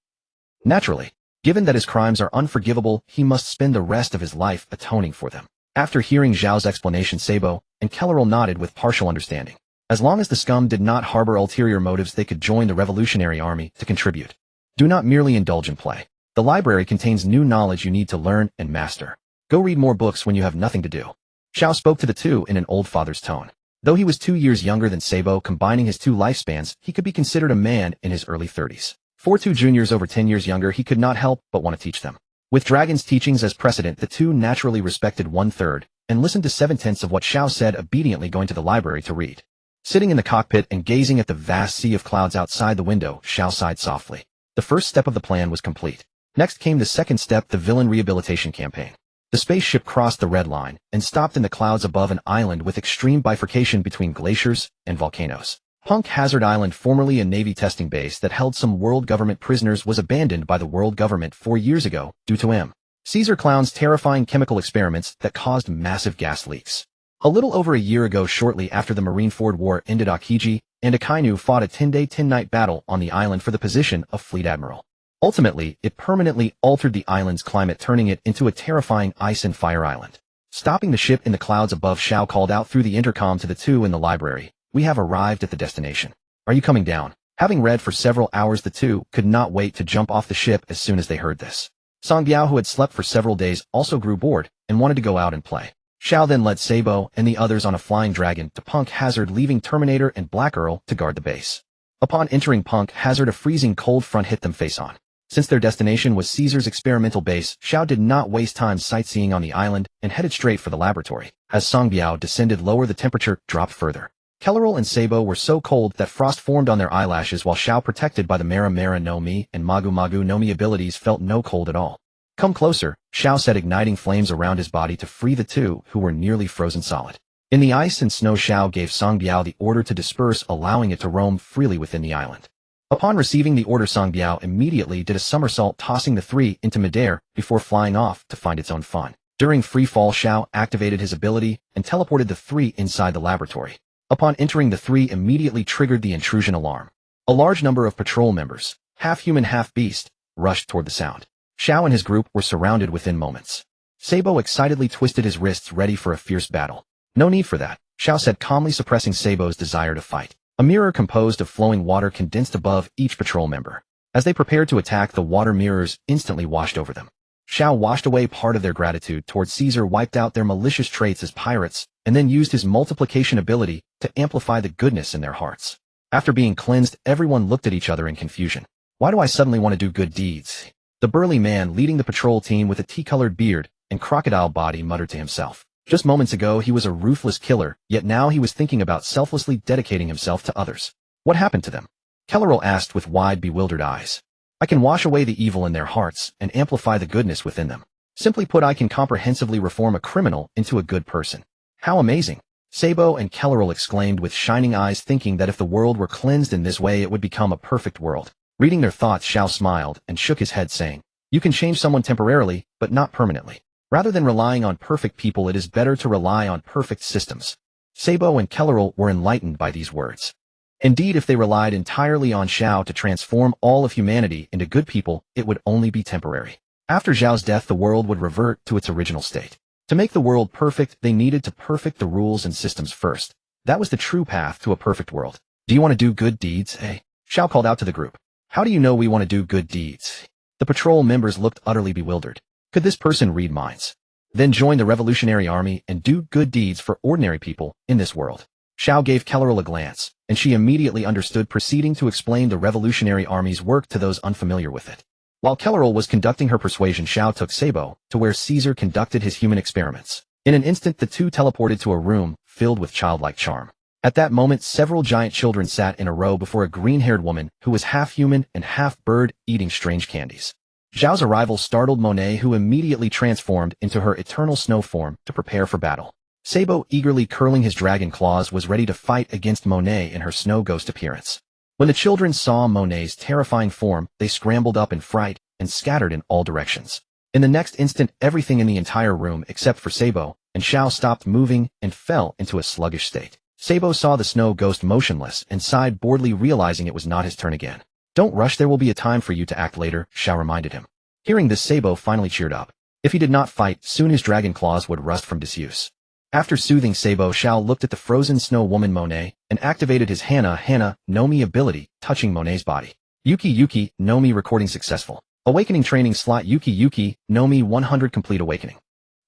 Speaker 1: Naturally. Given that his crimes are unforgivable, he must spend the rest of his life atoning for them. After hearing Zhao's explanation, Sabo and Kellerl nodded with partial understanding. As long as the scum did not harbor ulterior motives, they could join the Revolutionary Army to contribute. Do not merely indulge in play. The library contains new knowledge you need to learn and master. Go read more books when you have nothing to do. Xiao spoke to the two in an old father's tone. Though he was 2 years younger than Sabo, combining his two lifespans, he could be considered a man in his early 30s. For two juniors over 10 years younger, he could not help but want to teach them. With Dragon's teachings as precedent, the two naturally respected 1/3 and listened to 7/10 of what Xiao said, obediently going to the library to read. Sitting in the cockpit and gazing at the vast sea of clouds outside the window, Xiao sighed softly. The first step of the plan was complete. Next came the second step, the villain rehabilitation campaign. The spaceship crossed the red line and stopped in the clouds above an island with extreme bifurcation between glaciers and volcanoes. Punk Hazard Island, formerly a Navy testing base that held some world government prisoners, was abandoned by the world government 4 years ago due to M. Caesar Clown's terrifying chemical experiments that caused massive gas leaks. A little over a year ago, shortly after the Marineford War ended, Akiji and Akainu fought a 10-day, 10-night battle on the island for the position of Fleet Admiral. Ultimately, it permanently altered the island's climate, turning it into a terrifying ice and fire island. Stopping the ship in the clouds above, Xiao called out through the intercom to the two in the library, we have arrived at the destination. Are you coming down? Having read for several hours, the two could not wait to jump off the ship as soon as they heard this. Songbiao, who had slept for several days, also grew bored and wanted to go out and play. Xiao then led Sabo and the others on a flying dragon to Punk Hazard, leaving Terminator and Black Earl to guard the base. Upon entering Punk Hazard, a freezing cold front hit them face on. Since their destination was Caesar's experimental base, Xiao did not waste time sightseeing on the island and headed straight for the laboratory. As Songbiao descended lower, the temperature dropped further. Kellerl and Sabo were so cold that frost formed on their eyelashes while Xiao, protected by the Mera Mera no Mi and Magu Magu no Mi abilities, felt no cold at all. Come closer, Xiao said, igniting flames around his body to free the two who were nearly frozen solid. In the ice and snow, Xiao gave Song Biao the order to disperse, allowing it to roam freely within the island. Upon receiving the order, Song Biao immediately did a somersault, tossing the three into midair before flying off to find its own fun. During free fall, Xiao activated his ability and teleported the three inside the laboratory. Upon entering, the three immediately triggered the intrusion alarm. A large number of patrol members, half human, half beast, rushed toward the sound. Xiao and his group were surrounded within moments. Sabo excitedly twisted his wrists, ready for a fierce battle. No need for that, Xiao said, calmly suppressing Sabo's desire to fight. A mirror composed of flowing water condensed above each patrol member. As they prepared to attack, the water mirrors instantly washed over them. Xiao washed away part of their gratitude towards Caesar, wiped out their malicious traits as pirates, and then used his multiplication ability to amplify the goodness in their hearts. After being cleansed, everyone looked at each other in confusion. Why do I suddenly want to do good deeds? The burly man leading the patrol team with a tea-colored beard and crocodile body muttered to himself. Just moments ago he was a ruthless killer, yet now he was thinking about selflessly dedicating himself to others. What happened to them? Kellerl asked with wide, bewildered eyes. I can wash away the evil in their hearts and amplify the goodness within them. Simply put, I can comprehensively reform a criminal into a good person. How amazing! Sabo and Kellerl exclaimed with shining eyes, thinking that if the world were cleansed in this way, it would become a perfect world. Reading their thoughts, Xiao smiled and shook his head, saying, You can change someone temporarily, but not permanently. Rather than relying on perfect people, it is better to rely on perfect systems. Sabo and Kellerl were enlightened by these words. Indeed, if they relied entirely on Xiao to transform all of humanity into good people, it would only be temporary. After Xiao's death, the world would revert to its original state. To make the world perfect, they needed to perfect the rules and systems first. That was the true path to a perfect world. Do you want to do good deeds, eh? Xiao called out to the group. How do you know we want to do good deeds? The patrol members looked utterly bewildered. Could this person read minds? Then join the revolutionary army and do good deeds for ordinary people in this world. Xiao gave Kellerl a glance, and she immediately understood, proceeding to explain the revolutionary army's work to those unfamiliar with it. While Kellerl was conducting her persuasion, Xiao took Sabo to where Caesar conducted his human experiments. In an instant, the two teleported to a room filled with childlike charm. At that moment, several giant children sat in a row before a green-haired woman who was half human and half bird, eating strange candies. Xiao's arrival startled Monet, who immediately transformed into her eternal snow form to prepare for battle. Sabo, eagerly curling his dragon claws, was ready to fight against Monet in her snow ghost appearance. When the children saw Monet's terrifying form, they scrambled up in fright and scattered in all directions. In the next instant, everything in the entire room except for Sabo and Xiao stopped moving and fell into a sluggish state. Sabo saw the snow ghost motionless and sighed boredly, realizing it was not his turn again. Don't rush, there will be a time for you to act later, Xiao reminded him. Hearing this, Sabo finally cheered up. If he did not fight, soon his dragon claws would rust from disuse. After soothing Sabo, Xiao looked at the frozen snow woman Monet and activated his Hana no Mi ability, touching Monet's body. Yuki no Mi recording successful. Awakening training slot Yuki no Mi 100 complete awakening.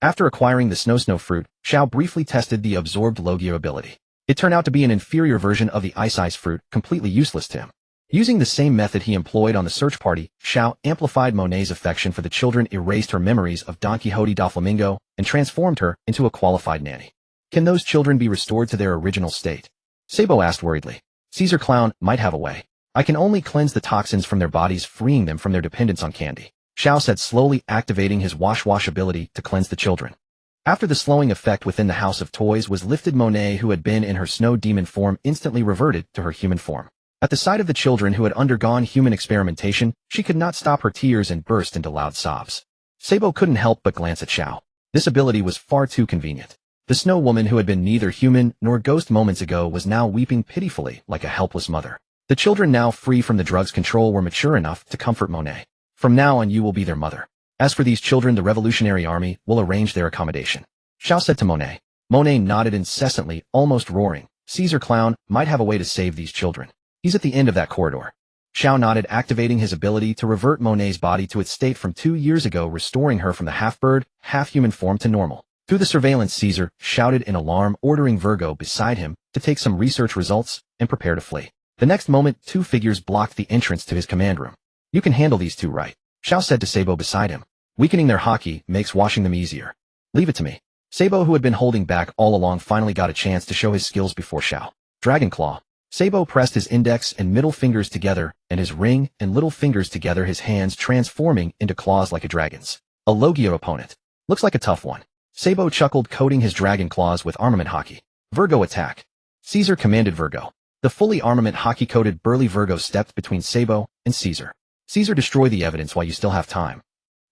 Speaker 1: After acquiring the snow fruit, Xiao briefly tested the absorbed Logio ability. It turned out to be an inferior version of the ice fruit, completely useless to him. Using the same method he employed on the search party, Xiao amplified Monet's affection for the children, erased her memories of Don Quixote da Flamingo, and transformed her into a qualified nanny. Can those children be restored to their original state? Sabo asked worriedly. Caesar Clown might have a way. I can only cleanse the toxins from their bodies, freeing them from their dependence on candy. Xiao said, slowly activating his wash ability to cleanse the children. After the slowing effect within the house of toys was lifted, Monet, who had been in her snow demon form, instantly reverted to her human form. At the sight of the children who had undergone human experimentation, she could not stop her tears and burst into loud sobs. Sabo couldn't help but glance at Xiao. This ability was far too convenient. The snow woman, who had been neither human nor ghost moments ago, was now weeping pitifully like a helpless mother. The children, now free from the drug's control, were mature enough to comfort Monet. From now on, you will be their mother. As for these children, the revolutionary army will arrange their accommodation. Xiao said to Monet. Monet nodded incessantly, almost roaring. Caesar Clown might have a way to save these children. He's at the end of that corridor. Xiao nodded, activating his ability to revert Monet's body to its state from 2 years ago, restoring her from the half-bird, half-human form to normal. Through the surveillance, Caesar shouted in alarm, ordering Virgo beside him to take some research results and prepare to flee. The next moment, 2 figures blocked the entrance to his command room. You can handle these 2, right? Xiao said to Sabo beside him. Weakening their haki makes washing them easier. Leave it to me. Sabo, who had been holding back all along, finally got a chance to show his skills before Xiao. Dragon Claw. Sabo pressed his index and middle fingers together, and his ring and little fingers together, his hands transforming into claws like a dragon's. A Logio opponent. Looks like a tough one. Sabo chuckled, coating his dragon claws with armament hockey. Virgo attack. Caesar commanded Virgo. The fully armament hockey-coated burly Virgo stepped between Sabo and Caesar. Caesar, destroy the evidence while you still have time.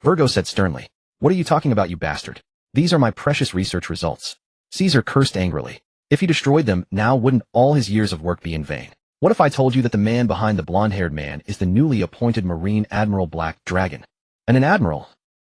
Speaker 1: Virgo said sternly. What are you talking about, you bastard? These are my precious research results. Caesar cursed angrily. If he destroyed them, now wouldn't all his years of work be in vain? What if I told you that the man behind the blonde-haired man is the newly appointed Marine Admiral Black Dragon? And an admiral?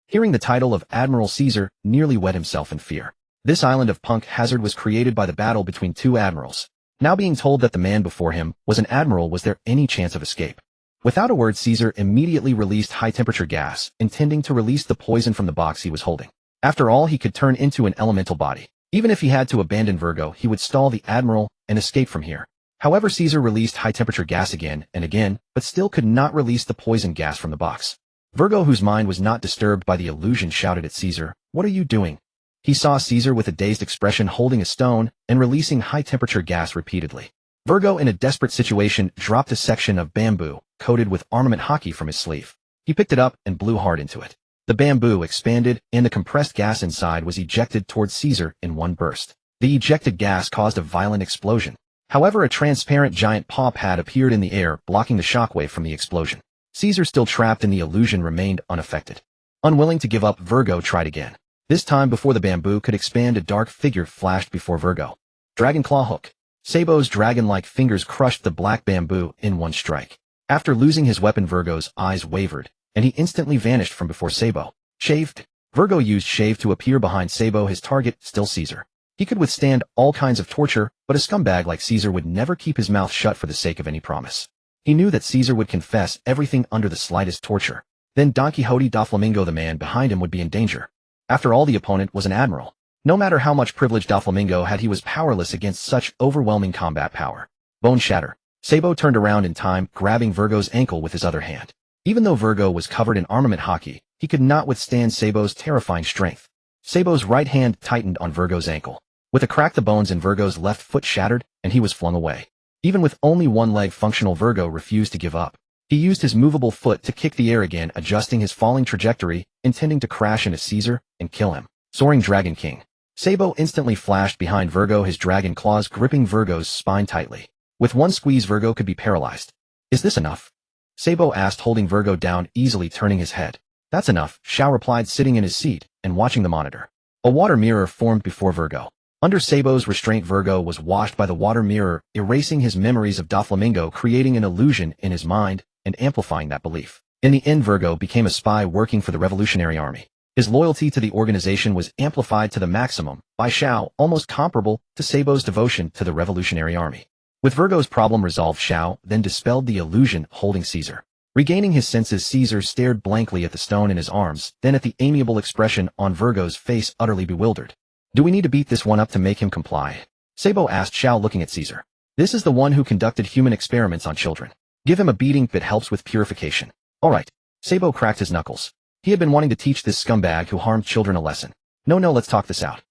Speaker 1: Hearing the title of Admiral, Caesar nearly wet himself in fear. This island of punk hazard was created by the battle between two admirals. Now being told that the man before him was an admiral, was there any chance of escape? Without a word, Caesar immediately released high-temperature gas, intending to release the poison from the box he was holding. After all, he could turn into an elemental body. Even if he had to abandon Virgo, he would stall the admiral and escape from here. However, Caesar released high-temperature gas again and again, but still could not release the poison gas from the box. Virgo, whose mind was not disturbed by the illusion, shouted at Caesar, "What are you doing?" He saw Caesar with a dazed expression holding a stone and releasing high-temperature gas repeatedly. Virgo, in a desperate situation, dropped a section of bamboo, coated with armament hockey, from his sleeve. He picked it up and blew hard into it. The bamboo expanded, and the compressed gas inside was ejected towards Caesar in one burst. The ejected gas caused a violent explosion. However, a transparent giant paw pad appeared in the air, blocking the shockwave from the explosion. Caesar, still trapped in the illusion, remained unaffected. Unwilling to give up, Virgo tried again. This time, before the bamboo could expand, a dark figure flashed before Virgo. Dragon Claw Hook. Sabo's dragon-like fingers crushed the black bamboo in one strike. After losing his weapon, Virgo's eyes wavered, and he instantly vanished from before Sabo. Shaved. Virgo used Shave to appear behind Sabo, his target still Caesar. He could withstand all kinds of torture, but a scumbag like Caesar would never keep his mouth shut for the sake of any promise. He knew that Caesar would confess everything under the slightest torture. Then Don Quixote Doflamingo, the man behind him, would be in danger. After all, the opponent was an admiral. No matter how much privilege Doflamingo had, he was powerless against such overwhelming combat power. Bone Shatter. Sabo turned around in time, grabbing Virgo's ankle with his other hand. Even though Virgo was covered in armament hockey, he could not withstand Sabo's terrifying strength. Sabo's right hand tightened on Virgo's ankle. With a crack, the bones in Virgo's left foot shattered, and he was flung away. Even with only one leg functional, Virgo refused to give up. He used his movable foot to kick the air again, adjusting his falling trajectory, intending to crash into Caesar and kill him. Soaring Dragon King. Sabo instantly flashed behind Virgo, his dragon claws gripping Virgo's spine tightly. With one squeeze, Virgo could be paralyzed. Is this enough? Sabo asked, holding Virgo down, easily turning his head. That's enough, Shao replied, sitting in his seat and watching the monitor. A water mirror formed before Virgo. Under Sabo's restraint, Virgo was washed by the water mirror, erasing his memories of Doflamingo, creating an illusion in his mind and amplifying that belief. In the end, Virgo became a spy working for the Revolutionary Army. His loyalty to the organization was amplified to the maximum by Shao, almost comparable to Sabo's devotion to the Revolutionary Army. With Virgo's problem resolved, Shao then dispelled the illusion holding Caesar. Regaining his senses, Caesar stared blankly at the stone in his arms, then at the amiable expression on Virgo's face, utterly bewildered. Do we need to beat this one up to make him comply? Sabo asked Shao, looking at Caesar. This is the one who conducted human experiments on children. Give him a beating that helps with purification. All right. Sabo cracked his knuckles. He had been wanting to teach this scumbag who harmed children a lesson. No, let's talk this out.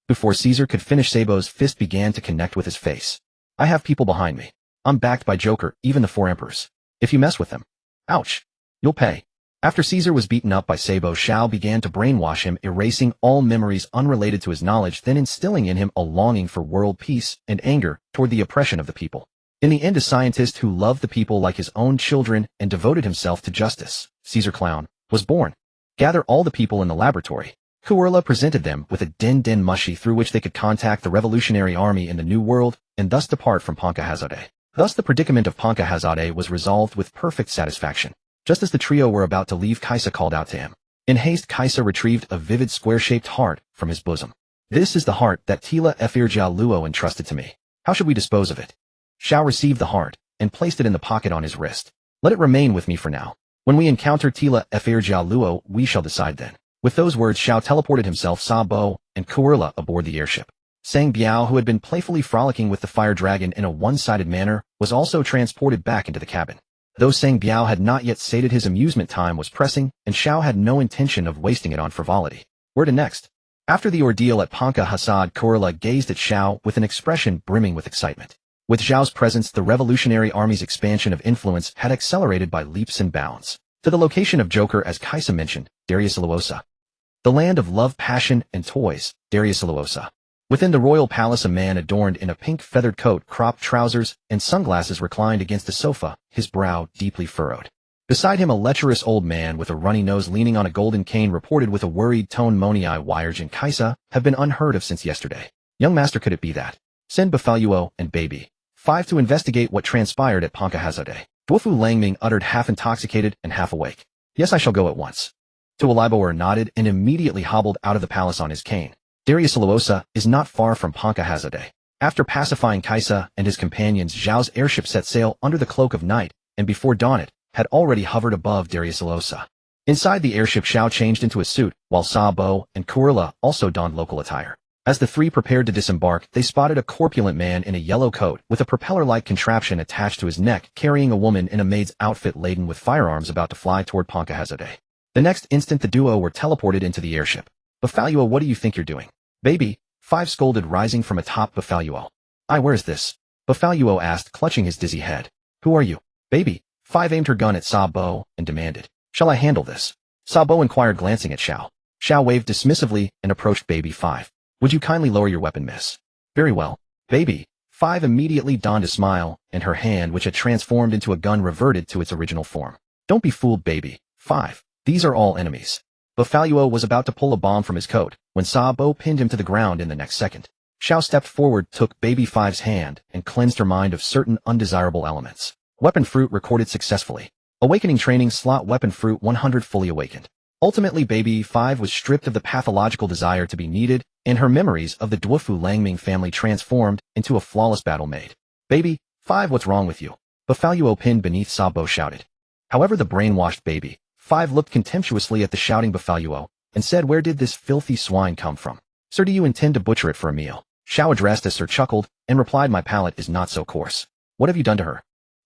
Speaker 1: Before Caesar could finish, Sabo's fist began to connect with his face. I have people behind me. I'm backed by Joker, even the 4 emperors. If you mess with them. Ouch. You'll pay. After Caesar was beaten up by Sabo, Shao began to brainwash him, erasing all memories unrelated to his knowledge, then instilling in him a longing for world peace and anger toward the oppression of the people. In the end, a scientist who loved the people like his own children and devoted himself to justice, Caesar Clown, was born. Gather all the people in the laboratory. Kurla presented them with a den mushy through which they could contact the Revolutionary Army in the New World and thus depart from Pangaea. Thus the predicament of Pangaea was resolved with perfect satisfaction. Just as the trio were about to leave, Kaisa called out to him. In haste, Kaisa retrieved a vivid square-shaped heart from his bosom. This is the heart that Tila Efirjia Luo entrusted to me. How should we dispose of it? Shao received the heart and placed it in the pocket on his wrist. Let it remain with me for now. When we encounter Tila Efirjia Luo, we shall decide then. With those words, Shao teleported himself, Sabo, and Kurla aboard the airship. Sang Biao, who had been playfully frolicking with the fire dragon in a one-sided manner, was also transported back into the cabin. Though Sang Biao had not yet sated his amusement, time was pressing, and Shao had no intention of wasting it on frivolity. Where to next? After the ordeal at Pangaea Castle, Kurla gazed at Xiao with an expression brimming with excitement. With Zhao's presence, the Revolutionary Army's expansion of influence had accelerated by leaps and bounds. To the location of Joker, as Kaisa mentioned, Darius Iluosa. The land of love, passion, and toys, Darius Iluosa. Within the royal palace, a man adorned in a pink feathered coat, cropped trousers, and sunglasses reclined against a sofa, his brow deeply furrowed. Beside him, a lecherous old man with a runny nose leaning on a golden cane reported with a worried tone, Moni Wires and Kaisa have been unheard of since yesterday. Young master, could it be that? Send Befaluo and Baby 5 to investigate what transpired at Pangaea Castle. Duofu Langming uttered, half intoxicated and half awake. Yes, I shall go at once. Tuolaiboer nodded and immediately hobbled out of the palace on his cane. Darius Iluosa is not far from Pangaea Castle. After pacifying Kaisa and his companions, Zhao's airship set sail under the cloak of night, and before dawn it had already hovered above Darius Iluosa. Inside the airship, Xiao changed into a suit, while Sabo and Kurla also donned local attire. As the three prepared to disembark, they spotted a corpulent man in a yellow coat with a propeller-like contraption attached to his neck, carrying a woman in a maid's outfit laden with firearms about to fly toward Pangaea Castle. The next instant, the duo were teleported into the airship. Befaluo, what do you think you're doing? Baby 5 scolded, rising from atop Befaluo. Where is this? Befaluo asked, clutching his dizzy head. Who are you? Baby 5 aimed her gun at Sabo and demanded. Shall I handle this? Sabo inquired, glancing at Xiao. Xiao waved dismissively and approached Baby 5. Would you kindly lower your weapon, miss? Very well. Baby 5 immediately donned a smile, and her hand, which had transformed into a gun, reverted to its original form. Don't be fooled, Baby 5. These are all enemies. Befaluo was about to pull a bomb from his coat, when Sabo pinned him to the ground in the next second. Xiao stepped forward, took Baby 5's hand, and cleansed her mind of certain undesirable elements. Weapon fruit recorded successfully. Awakening training slot, weapon fruit 100 fully awakened. Ultimately, Baby 5 was stripped of the pathological desire to be needed, and her memories of the Duofu Langming family transformed into a flawless battle maid. Baby 5, what's wrong with you? Befaluo, pinned beneath Sabo, shouted. However, the brainwashed Baby 5 looked contemptuously at the shouting Befaluo and said, where did this filthy swine come from? Sir, do you intend to butcher it for a meal? Xiao addressed as Sir chuckled and replied, my palate is not so coarse. What have you done to her?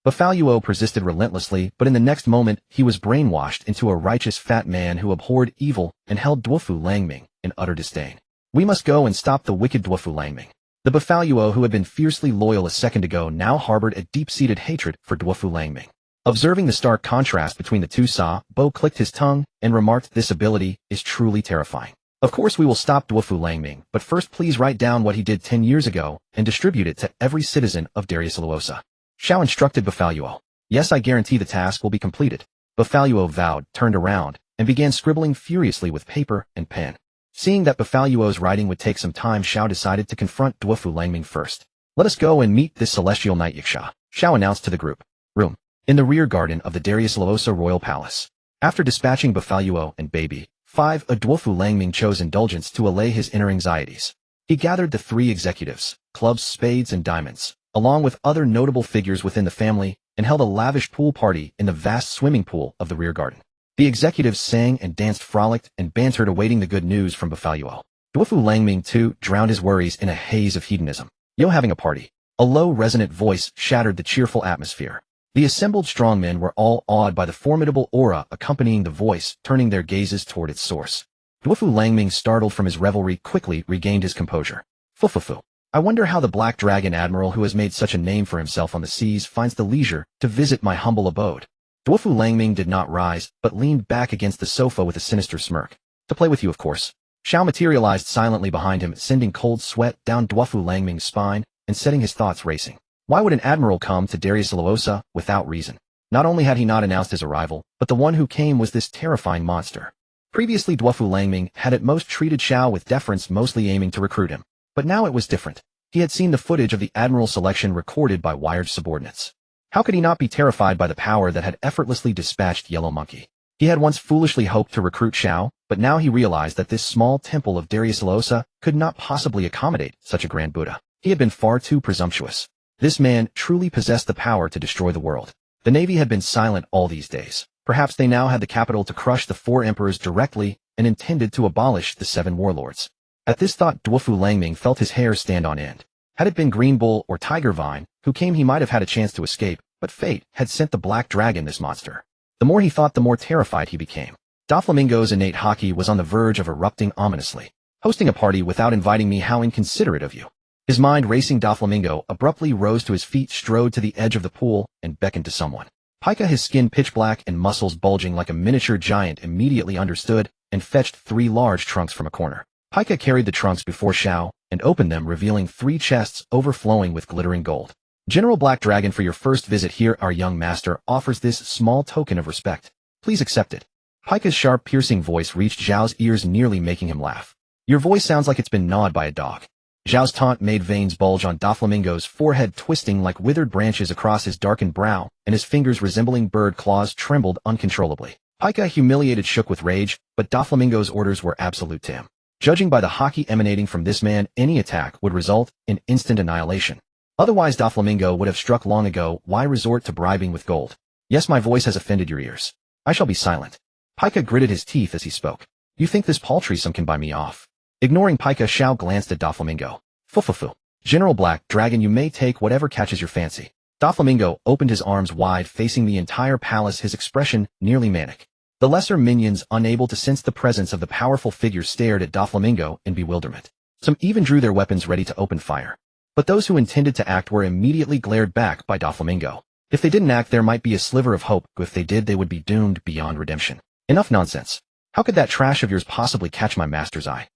Speaker 1: Befaluo persisted relentlessly, but in the next moment he was brainwashed into a righteous fat man who abhorred evil and held Duofu Langming in utter disdain. We must go and stop the wicked Duofu Langming. The Befaluo, who had been fiercely loyal a second ago, now harbored a deep-seated hatred for Duofu Langming. Observing the stark contrast between the two, Bo clicked his tongue and remarked, this ability is truly terrifying. Of course we will stop Duofu Langming, but first please write down what he did 10 years ago and distribute it to every citizen of Darius Iluosa. Xiao instructed Befaluo. Yes, I guarantee the task will be completed. Befaluo vowed, turned around, and began scribbling furiously with paper and pen. Seeing that Befaluo's writing would take some time, Xiao decided to confront Duofu Langming first. Let us go and meet this celestial knight Yiksha, Xiao announced to the group. Room. In the rear garden of the Darius Iluosa royal palace. After dispatching Befaluo and Baby 5, a Duofu Langming chose indulgence to allay his inner anxieties. He gathered the 3 executives, clubs, spades, and diamonds, along with other notable figures within the family, and held a lavish pool party in the vast swimming pool of the rear garden. The executives sang and danced, frolicked, and bantered, awaiting the good news from Befaluo. Duofu Langming, too, drowned his worries in a haze of hedonism. Yo, having a party. A low, resonant voice shattered the cheerful atmosphere. The assembled strongmen were all awed by the formidable aura accompanying the voice, turning their gazes toward its source. Duofu Langming, startled from his revelry, quickly regained his composure. Fufufu. I wonder how the Black Dragon Admiral, who has made such a name for himself on the seas, finds the leisure to visit my humble abode. Duofu Langming did not rise, but leaned back against the sofa with a sinister smirk. To play with you, of course. Xiao materialized silently behind him, sending cold sweat down Duofu Langming's spine and setting his thoughts racing. Why would an admiral come to Darius Iluosa without reason? Not only had he not announced his arrival, but the one who came was this terrifying monster. Previously, Duofu Langming had at most treated Xiao with deference, mostly aiming to recruit him. But now it was different. He had seen the footage of the admiral selection recorded by wired subordinates. How could he not be terrified by the power that had effortlessly dispatched Yellow Monkey? He had once foolishly hoped to recruit Xiao, but now he realized that this small temple of Darius Iluosa could not possibly accommodate such a grand Buddha. He had been far too presumptuous. This man truly possessed the power to destroy the world. The Navy had been silent all these days. Perhaps they now had the capital to crush the 4 emperors directly and intended to abolish the 7 warlords. At this thought, Duofu Langming felt his hair stand on end. Had it been Green Bull or Tiger Vine who came, he might have had a chance to escape, but fate had sent the Black Dragon, this monster. The more he thought, the more terrified he became. Doflamingo's innate haki was on the verge of erupting ominously. Hosting a party without inviting me, how inconsiderate of you. His mind racing, Doflamingo abruptly rose to his feet, strode to the edge of the pool, and beckoned to someone. Pika, his skin pitch black and muscles bulging like a miniature giant, immediately understood and fetched 3 large trunks from a corner. Pika carried the trunks before Xiao and opened them, revealing 3 chests overflowing with glittering gold. General Black Dragon, for your first visit here, our young master offers this small token of respect. Please accept it. Pika's sharp, piercing voice reached Zhao's ears, nearly making him laugh. Your voice sounds like it's been gnawed by a dog. Zhao's taunt made veins bulge on Doflamingo's forehead, twisting like withered branches across his darkened brow, and his fingers resembling bird claws trembled uncontrollably. Pika, humiliated, shook with rage, but Doflamingo's orders were absolute to him. Judging by the haki emanating from this man, any attack would result in instant annihilation. Otherwise, Doflamingo would have struck long ago. Why resort to bribing with gold? Yes, my voice has offended your ears. I shall be silent. Pika gritted his teeth as he spoke. You think this paltry sum can buy me off? Ignoring Pika, Xiao glanced at Doflamingo. Fufufu. General Black Dragon, you may take whatever catches your fancy. Doflamingo opened his arms wide, facing the entire palace, his expression nearly manic. The lesser minions, unable to sense the presence of the powerful figure, stared at Doflamingo in bewilderment. Some even drew their weapons ready to open fire. But those who intended to act were immediately glared back by Doflamingo. If they didn't act, there might be a sliver of hope. If they did, they would be doomed beyond redemption. Enough nonsense. How could that trash of yours possibly catch my master's eye?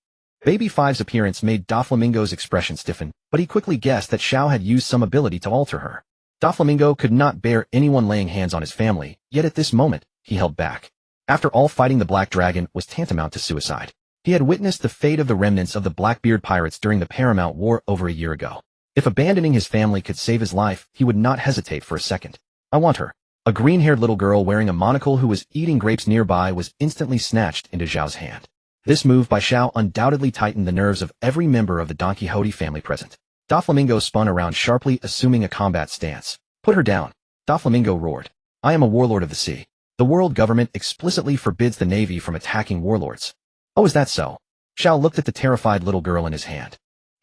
Speaker 1: Baby Five's appearance made Doflamingo's expression stiffen, but he quickly guessed that Xiao had used some ability to alter her. Doflamingo could not bear anyone laying hands on his family, yet at this moment, he held back. After all, fighting the Black Dragon was tantamount to suicide. He had witnessed the fate of the remnants of the Blackbeard pirates during the Paramount War over a year ago. If abandoning his family could save his life, he would not hesitate for a second. I want her. A green-haired little girl wearing a monocle who was eating grapes nearby was instantly snatched into Zhao's hand. This move by Xiao undoubtedly tightened the nerves of every member of the Don Quixote family present. Doflamingo spun around sharply, assuming a combat stance. Put her down. Doflamingo roared. I am a warlord of the sea. The world government explicitly forbids the Navy from attacking warlords. Oh, is that so? Xiao looked at the terrified little girl in his hand.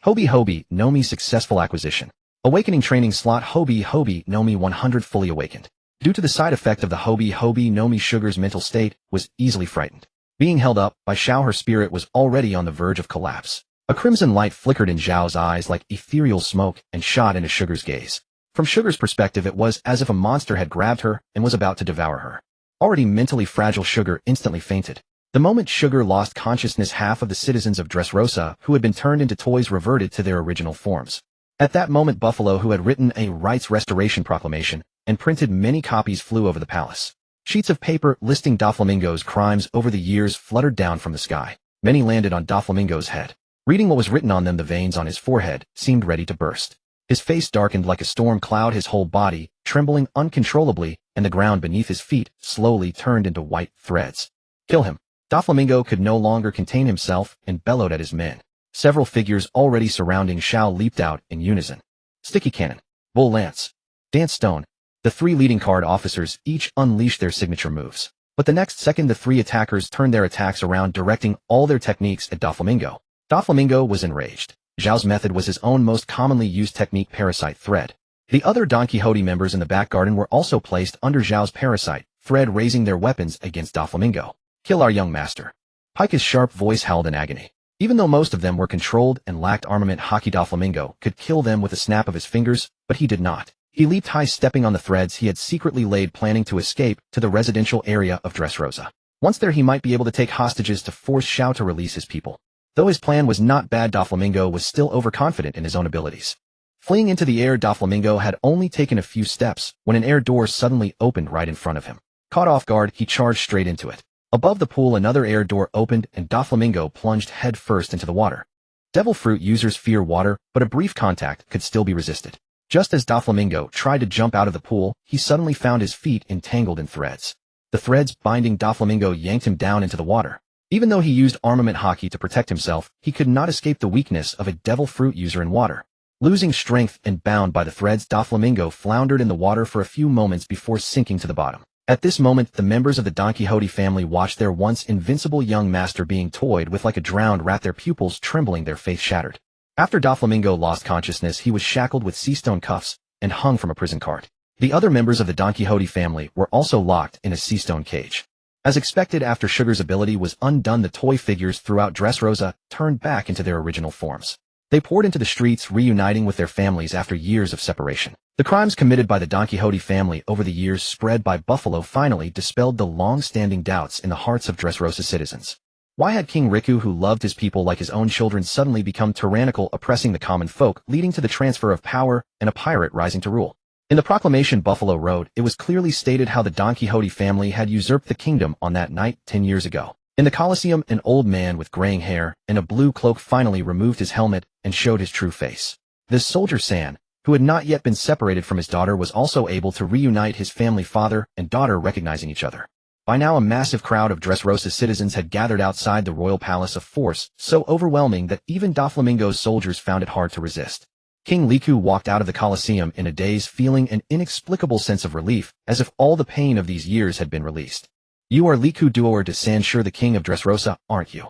Speaker 1: Hobi no Mi successful acquisition. Awakening training slot. Hobi no Mi 100 fully awakened. Due to the side effect of the Hobi no Mi, Sugar's mental state was easily frightened. Being held up by Xiao, her spirit was already on the verge of collapse. A crimson light flickered in Zhao's eyes like ethereal smoke and shot into Sugar's gaze. From Sugar's perspective, it was as if a monster had grabbed her and was about to devour her. Already mentally fragile Sugar instantly fainted. The moment Sugar lost consciousness, half of the citizens of Dressrosa who had been turned into toys reverted to their original forms. At that moment, Buffalo, who had written a rights restoration proclamation and printed many copies, flew over the palace. Sheets of paper listing Doflamingo's crimes over the years fluttered down from the sky. Many landed on Doflamingo's head. Reading what was written on them, the veins on his forehead seemed ready to burst. His face darkened like a storm cloud, his whole body trembling uncontrollably, and the ground beneath his feet slowly turned into white threads. Kill him. Doflamingo could no longer contain himself and bellowed at his men. Several figures already surrounding Xiao leaped out in unison. Sticky Cannon, Bull Lance, Dance Stone. The 3 leading card officers each unleashed their signature moves. But the next second, the 3 attackers turned their attacks around, directing all their techniques at Doflamingo. Doflamingo was enraged. Zhao's method was his own most commonly used technique, Parasite Thread. The other Don Quixote members in the back garden were also placed under Zhao's Parasite Thread, raising their weapons against Doflamingo. Kill our young master. Pika's sharp voice howled in agony. Even though most of them were controlled and lacked armament, Haki Doflamingo could kill them with a snap of his fingers, but he did not. He leaped high, stepping on the threads he had secretly laid, planning to escape to the residential area of Dressrosa. Once there, he might be able to take hostages to force Xiao to release his people. Though his plan was not bad, Doflamingo was still overconfident in his own abilities. Fleeing into the air, Doflamingo had only taken a few steps when an air door suddenly opened right in front of him. Caught off guard, he charged straight into it. Above the pool, another air door opened and Doflamingo plunged head first into the water. Devil Fruit users fear water, but a brief contact could still be resisted. Just as Doflamingo tried to jump out of the pool, he suddenly found his feet entangled in threads. The threads binding Doflamingo yanked him down into the water. Even though he used armament Haki to protect himself, he could not escape the weakness of a Devil Fruit user in water. Losing strength and bound by the threads, Doflamingo floundered in the water for a few moments before sinking to the bottom. At this moment, the members of the Don Quixote family watched their once invincible young master being toyed with like a drowned rat, their pupils trembling, their faith shattered. After Doflamingo lost consciousness, he was shackled with sea stone cuffs and hung from a prison cart. The other members of the Don Quixote family were also locked in a sea stone cage. As expected, after Sugar's ability was undone, the toy figures throughout Dressrosa turned back into their original forms. They poured into the streets, reuniting with their families after years of separation. The crimes committed by the Don Quixote family over the years spread by Buffalo finally dispelled the long-standing doubts in the hearts of Dressrosa citizens. Why had King Riku, who loved his people like his own children, suddenly become tyrannical, oppressing the common folk, leading to the transfer of power and a pirate rising to rule? In the proclamation Buffalo wrote, it was clearly stated how the Don Quixote family had usurped the kingdom on that night 10 years ago. In the Colosseum, an old man with graying hair and a blue cloak finally removed his helmet and showed his true face. This soldier San, who had not yet been separated from his daughter, was also able to reunite his family, father and daughter recognizing each other. By now a massive crowd of Dressrosa citizens had gathered outside the royal palace, a force so overwhelming that even Doflamingo's soldiers found it hard to resist. King Riku walked out of the Colosseum in a daze, feeling an inexplicable sense of relief, as if all the pain of these years had been released. You are Riku Duoer de Sansure, the king of Dressrosa, aren't you?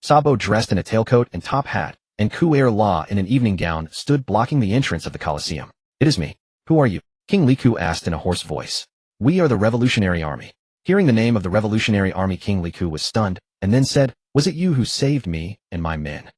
Speaker 1: Sabo, dressed in a tailcoat and top hat, and Ku'er La in an evening gown, stood blocking the entrance of the Colosseum. It is me. Who are you? King Riku asked in a hoarse voice. We are the Revolutionary Army. Hearing the name of the Revolutionary Army, King Riku was stunned, and then said, was it you who saved me and my men?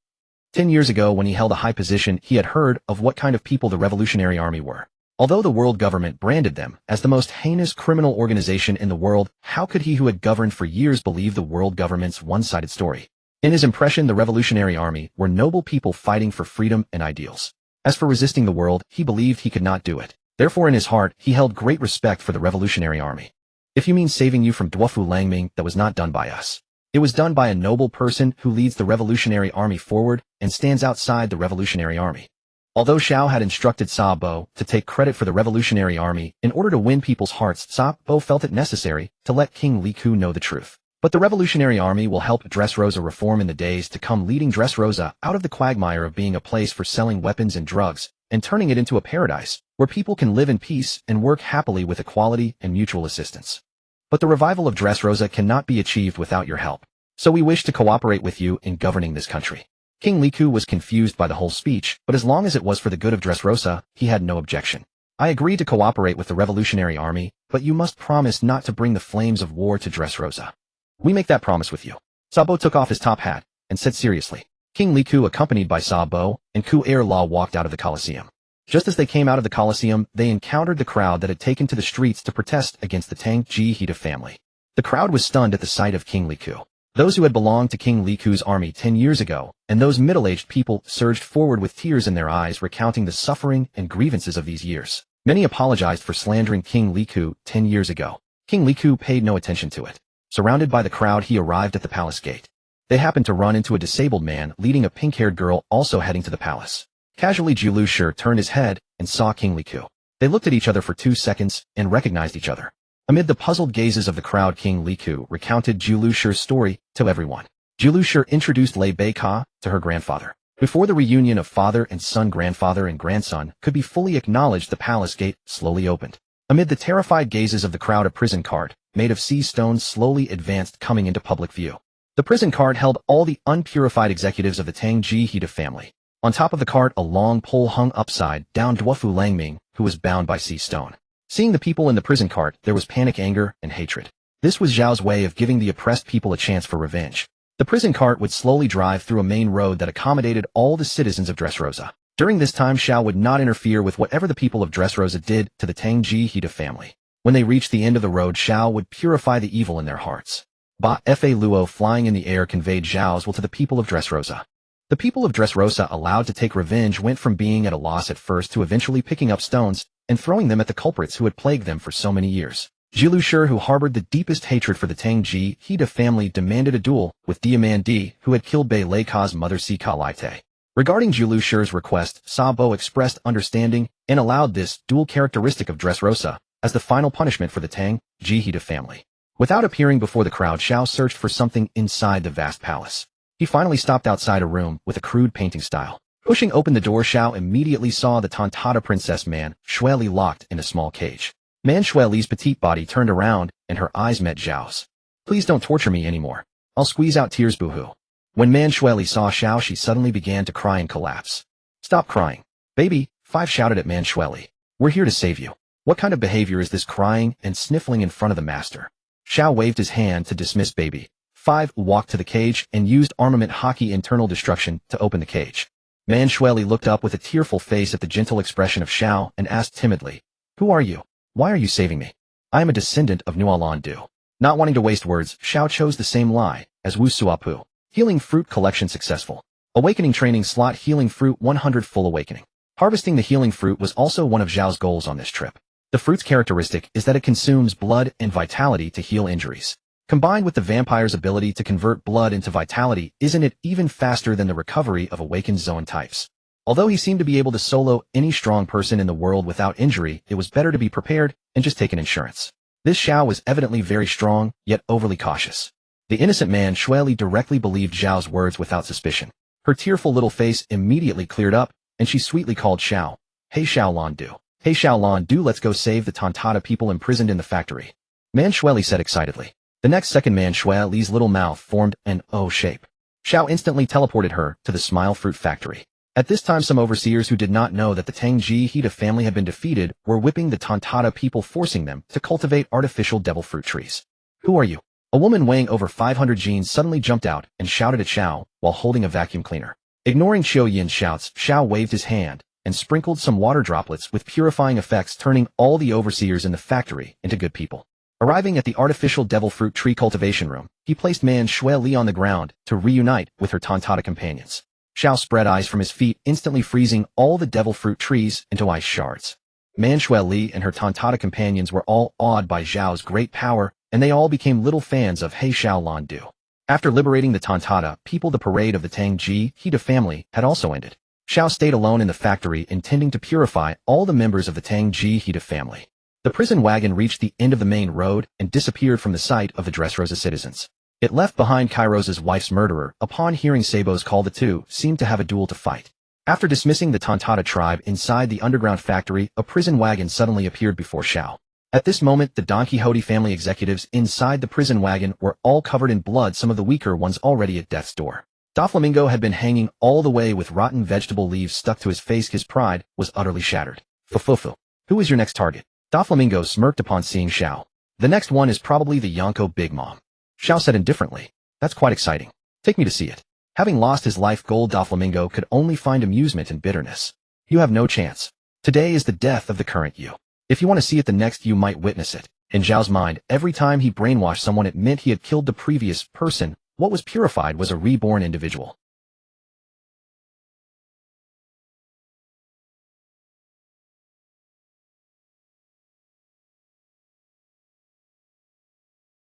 Speaker 1: 10 years ago, when he held a high position, he had heard of what kind of people the Revolutionary Army were. Although the world government branded them as the most heinous criminal organization in the world, how could he who had governed for years believe the world government's one-sided story? In his impression, the Revolutionary Army were noble people fighting for freedom and ideals. As for resisting the world, he believed he could not do it. Therefore, in his heart, he held great respect for the Revolutionary Army. If you mean saving you from Dwafu Langming, that was not done by us. It was done by a noble person who leads the Revolutionary Army forward and stands outside the Revolutionary Army. Although Xiao had instructed Sabo to take credit for the Revolutionary Army in order to win people's hearts, Sabo felt it necessary to let King Riku know the truth. But the Revolutionary Army will help Dressrosa reform in the days to come, leading Dressrosa out of the quagmire of being a place for selling weapons and drugs and turning it into a paradise where people can live in peace and work happily with equality and mutual assistance. But the revival of Dressrosa cannot be achieved without your help. So we wish to cooperate with you in governing this country. King Riku was confused by the whole speech, but as long as it was for the good of Dressrosa, he had no objection. I agree to cooperate with the Revolutionary Army, but you must promise not to bring the flames of war to Dressrosa. We make that promise with you. Sabo took off his top hat and said seriously. King Riku, accompanied by Sabo and Ku'er La, walked out of the Colosseum. Just as they came out of the Colosseum, they encountered the crowd that had taken to the streets to protest against the Tang Hida family. The crowd was stunned at the sight of King Riku. Those who had belonged to King Riku's army 10 years ago, and those middle-aged people, surged forward with tears in their eyes, recounting the suffering and grievances of these years. Many apologized for slandering King Riku 10 years ago. King Riku paid no attention to it. Surrounded by the crowd, he arrived at the palace gate. They happened to run into a disabled man leading a pink-haired girl also heading to the palace. Casually, Jilusher turned his head and saw King Riku. They looked at each other for 2 seconds and recognized each other. Amid the puzzled gazes of the crowd, King Riku recounted Jilusher's story to everyone. Jilusher introduced Lei Beika to her grandfather. Before the reunion of father and son, grandfather and grandson could be fully acknowledged, the palace gate slowly opened. Amid the terrified gazes of the crowd, a prison cart, made of sea stone, slowly advanced, coming into public view. The prison cart held all the unpurified executives of the Tang Hida family. On top of the cart, a long pole hung upside down Dwafu Langming, who was bound by sea stone. Seeing the people in the prison cart, there was panic, anger, and hatred. This was Zhao's way of giving the oppressed people a chance for revenge. The prison cart would slowly drive through a main road that accommodated all the citizens of Dressrosa. During this time, Xiao would not interfere with whatever the people of Dressrosa did to the Tang Hida family. When they reached the end of the road, Xiao would purify the evil in their hearts. Ba Fa Luo, flying in the air, conveyed Zhao's will to the people of Dressrosa. The people of Dressrosa, allowed to take revenge, went from being at a loss at first to eventually picking up stones and throwing them at the culprits who had plagued them for so many years. Jilusher, who harbored the deepest hatred for the Tang Hida family, demanded a duel with Diamandi, who had killed Bei Leika's mother Sika Laite. Regarding Jilusher's request, Sabo expressed understanding and allowed this dual characteristic of Dressrosa as the final punishment for the Tang Hida family. Without appearing before the crowd, Xiao searched for something inside the vast palace. He finally stopped outside a room with a crude painting style. Pushing open the door, Xiao immediately saw the Tontata princess Man Shueli locked in a small cage. Man Shueli's petite body turned around and her eyes met Zhao's. Please don't torture me anymore. I'll squeeze out tears, boohoo. When Man Shueli saw Xiao, she suddenly began to cry and collapse. Stop crying. Baby, Five shouted at Man Shueli. We're here to save you. What kind of behavior is this, crying and sniffling in front of the master? Xiao waved his hand to dismiss Baby 5 walked to the cage and used armament hockey internal destruction to open the cage. Man Shueli looked up with a tearful face at the gentle expression of Xiao and asked timidly, "Who are you? Why are you saving me?" "I am a descendant of Nualan Du." Not wanting to waste words, Xiao chose the same lie as Wu Suapu. Healing fruit collection successful. Awakening training slot healing fruit 100 full awakening. Harvesting the healing fruit was also one of Zhao's goals on this trip. The fruit's characteristic is that it consumes blood and vitality to heal injuries. Combined with the vampire's ability to convert blood into vitality, isn't it even faster than the recovery of awakened zone types? Although he seemed to be able to solo any strong person in the world without injury, it was better to be prepared and just take an insurance. This Xiao was evidently very strong, yet overly cautious. The innocent man Shueli directly believed Zhao's words without suspicion. Her tearful little face immediately cleared up, and she sweetly called Xiao, "Hey Xiao Lan Du. Hey Xiao Lan Du, let's go save the Tontata people imprisoned in the factory." Man Shueli said excitedly. The next second Man Shueli's little mouth formed an O shape. Xiao instantly teleported her to the Smile Fruit Factory. At this time some overseers who did not know that the Pangaea Castle family had been defeated were whipping the Tontata people, forcing them to cultivate artificial devil fruit trees. "Who are you?" A woman weighing over 500 genes suddenly jumped out and shouted at Xiao while holding a vacuum cleaner. Ignoring Qiu Yin's shouts, Xiao waved his hand and sprinkled some water droplets with purifying effects, turning all the overseers in the factory into good people. Arriving at the artificial devil fruit tree cultivation room, he placed Man Shueli on the ground to reunite with her Tontata companions. Xiao spread ice from his feet, instantly freezing all the devil fruit trees into ice shards. Man Shueli and her Tontata companions were all awed by Zhao's great power, and they all became little fans of He Xiao Lan Du. After liberating the Tontata people, the parade of the Pangaea Castle family had also ended. Xiao stayed alone in the factory, intending to purify all the members of the Pangaea Castle family. The prison wagon reached the end of the main road and disappeared from the sight of the Dressrosa citizens. It left behind Kairos' wife's murderer. Upon hearing Sabo's call, the two seemed to have a duel to fight. After dismissing the Tontata tribe inside the underground factory, a prison wagon suddenly appeared before Xiao. At this moment, the Don Quixote family executives inside the prison wagon were all covered in blood, some of the weaker ones already at death's door. Doflamingo had been hanging all the way with rotten vegetable leaves stuck to his face. His pride was utterly shattered. Fufufu. Who is your next target? Doflamingo smirked upon seeing Xiao. The next one is probably the Yonko Big Mom. Xiao said indifferently. That's quite exciting. Take me to see it. Having lost his life goal, Doflamingo could only find amusement in bitterness. You have no chance. Today is the death of the current you. If you want to see it, the next you might witness it. In Zhao's mind, every time he brainwashed someone, it meant he had killed the previous person. What was purified was a reborn individual.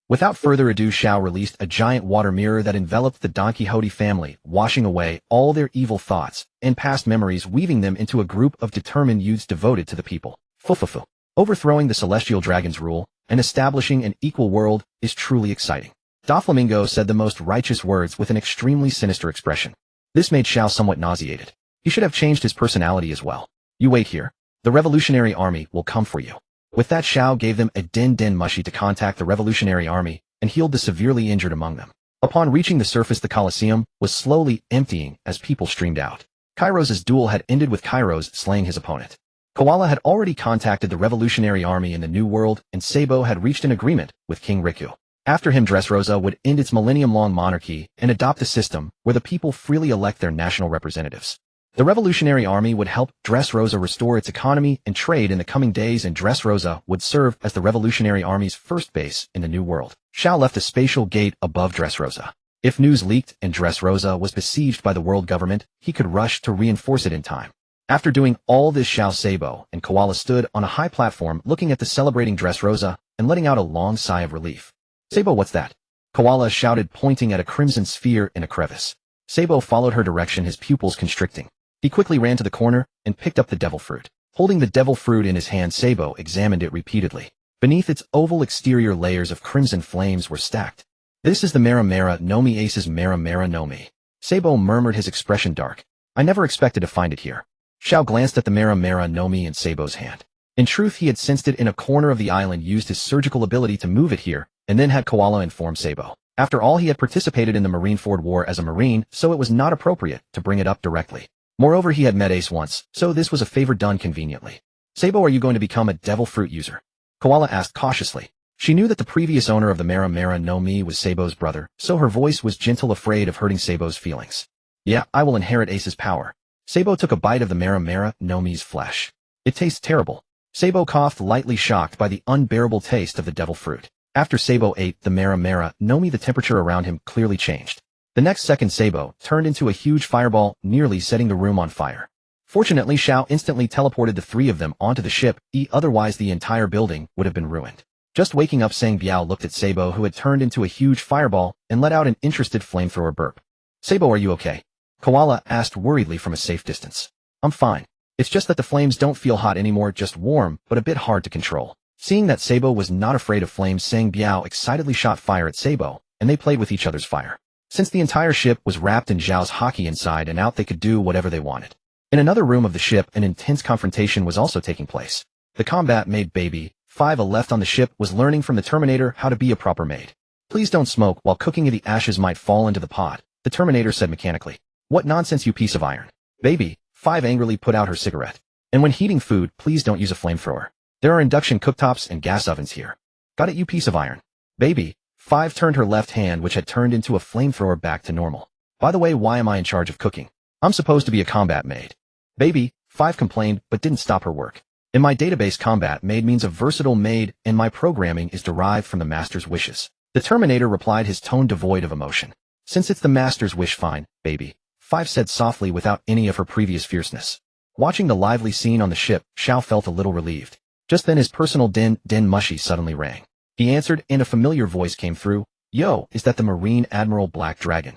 Speaker 1: Without further ado, Xiao released a giant water mirror that enveloped the Don Quixote family, washing away all their evil thoughts and past memories, weaving them into a group of determined youths devoted to the people. Fufufu. Overthrowing the celestial dragon's rule and establishing an equal world is truly exciting. Doflamingo said the most righteous words with an extremely sinister expression. This made Xiao somewhat nauseated. He should have changed his personality as well. You wait here. The Revolutionary Army will come for you. With that, Xiao gave them a din mushi to contact the Revolutionary Army and healed the severely injured among them. Upon reaching the surface, the Colosseum was slowly emptying as people streamed out. Kairos' duel had ended with Kairos slaying his opponent. Koala had already contacted the Revolutionary Army in the New World, and Sabo had reached an agreement with King Riku. After him, Dressrosa would end its millennium-long monarchy and adopt a system where the people freely elect their national representatives. The Revolutionary Army would help Dressrosa restore its economy and trade in the coming days, and Dressrosa would serve as the Revolutionary Army's first base in the New World. Xiao left a spatial gate above Dressrosa. If news leaked and Dressrosa was besieged by the world government, he could rush to reinforce it in time. After doing all this, Xiao, Sabo, and Koala stood on a high platform looking at the celebrating Dressrosa and letting out a long sigh of relief. Sabo, what's that? Koala shouted, pointing at a crimson sphere in a crevice. Sabo followed her direction, his pupils constricting. He quickly ran to the corner and picked up the devil fruit. Holding the devil fruit in his hand, Sabo examined it repeatedly. Beneath its oval exterior, layers of crimson flames were stacked. This is the Mera Mera no Mi Ace's Mera Mera no Mi. Sabo murmured, his expression dark. I never expected to find it here. Xiao glanced at the Mera Mera no Mi in Sabo's hand. In truth, he had sensed it in a corner of the island, used his surgical ability to move it here, and then had Koala inform Sabo. After all, he had participated in the Marineford War as a Marine, so it was not appropriate to bring it up directly. Moreover, he had met Ace once, so this was a favor done conveniently. Sabo, are you going to become a devil fruit user? Koala asked cautiously. She knew that the previous owner of the Mera Mera no Mi was Sabo's brother, so her voice was gentle, afraid of hurting Sabo's feelings. Yeah, I will inherit Ace's power. Sabo took a bite of the Mera Mera no Mi's flesh. It tastes terrible. Sabo coughed, lightly shocked by the unbearable taste of the devil fruit. After Sabo ate the Mera Mera no Mi, the temperature around him clearly changed. The next second, Sabo turned into a huge fireball, nearly setting the room on fire. Fortunately, Xiao instantly teleported the three of them onto the ship, otherwise the entire building would have been ruined. Just waking up, Sang Biao looked at Sabo, who had turned into a huge fireball, and let out an interested flamethrower burp. Sabo, are you okay? Koala asked worriedly from a safe distance. I'm fine. It's just that the flames don't feel hot anymore, just warm, but a bit hard to control. Seeing that Sabo was not afraid of flames, Sang Biao excitedly shot fire at Sabo, and they played with each other's fire. Since the entire ship was wrapped in Zhao's hockey inside and out, they could do whatever they wanted. In another room of the ship, an intense confrontation was also taking place. The combat maid baby, 5 left on the ship, was learning from the Terminator how to be a proper maid. Please don't smoke while cooking, the ashes might fall into the pot, the Terminator said mechanically. What nonsense, you piece of iron. Baby, 5 angrily put out her cigarette. And when heating food, please don't use a flamethrower. There are induction cooktops and gas ovens here. Got it, you piece of iron. Baby, 5 turned her left hand, which had turned into a flamethrower, back to normal. By the way, why am I in charge of cooking? I'm supposed to be a combat maid. Baby, 5 complained, but didn't stop her work. In my database, combat maid means a versatile maid, and my programming is derived from the master's wishes. The Terminator replied, his tone devoid of emotion. Since it's the master's wish, fine, baby, 5 said softly without any of her previous fierceness. Watching the lively scene on the ship, Xiao felt a little relieved. Just then his personal den mushy suddenly rang. He answered, and a familiar voice came through. Yo, is that the Marine Admiral Black Dragon?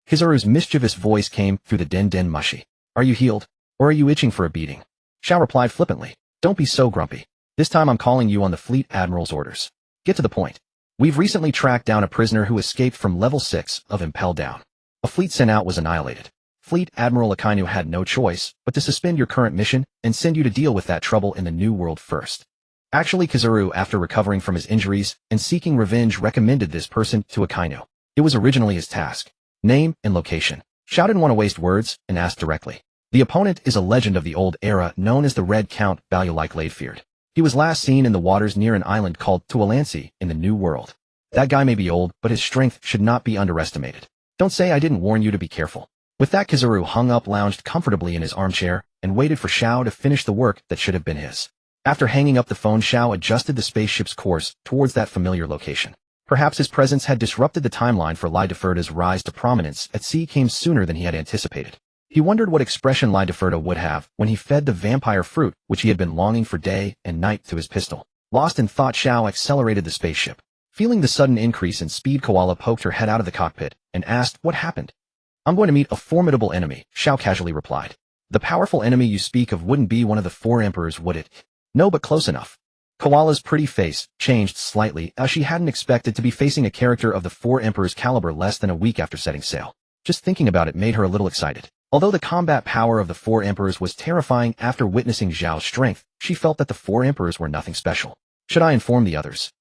Speaker 1: Kizaru's mischievous voice came through the den mushy. Are you healed? Or are you itching for a beating? Xiao replied flippantly. Don't be so grumpy. This time I'm calling you on the Fleet Admiral's orders. Get to the point. We've recently tracked down a prisoner who escaped from level 6 of Impel Down. A fleet sent out was annihilated. Fleet Admiral Akainu had no choice but to suspend your current mission and send you to deal with that trouble in the new world first. Actually, Kizaru, after recovering from his injuries and seeking revenge, recommended this person to Akainu. It was originally his task. Name and location. Xiao didn't want to waste words and asked directly. The opponent is a legend of the old era known as the Red Count Balulike Ladefeared. He was last seen in the waters near an island called Tualansi in the New World. That guy may be old, but his strength should not be underestimated. Don't say I didn't warn you to be careful. With that, Kizaru hung up, lounged comfortably in his armchair, and waited for Xiao to finish the work that should have been his. After hanging up the phone, Xiao adjusted the spaceship's course towards that familiar location. Perhaps his presence had disrupted the timeline, for Lideferda's rise to prominence at sea came sooner than he had anticipated. He wondered what expression Lideferda would have when he fed the vampire fruit, which he had been longing for day and night, to his pistol. Lost in thought, Xiao accelerated the spaceship. Feeling the sudden increase in speed, Koala poked her head out of the cockpit and asked, what happened? I'm going to meet a formidable enemy, Xiao casually replied. The powerful enemy you speak of wouldn't be one of the 4 emperors, would it? No, but close enough. Koala's pretty face changed slightly, as she hadn't expected to be facing a character of the 4 emperors' caliber less than a week after setting sail. Just thinking about it made her a little excited. Although the combat power of the 4 emperors was terrifying, after witnessing Zhao's strength, she felt that the 4 emperors were nothing special. Should I inform the others?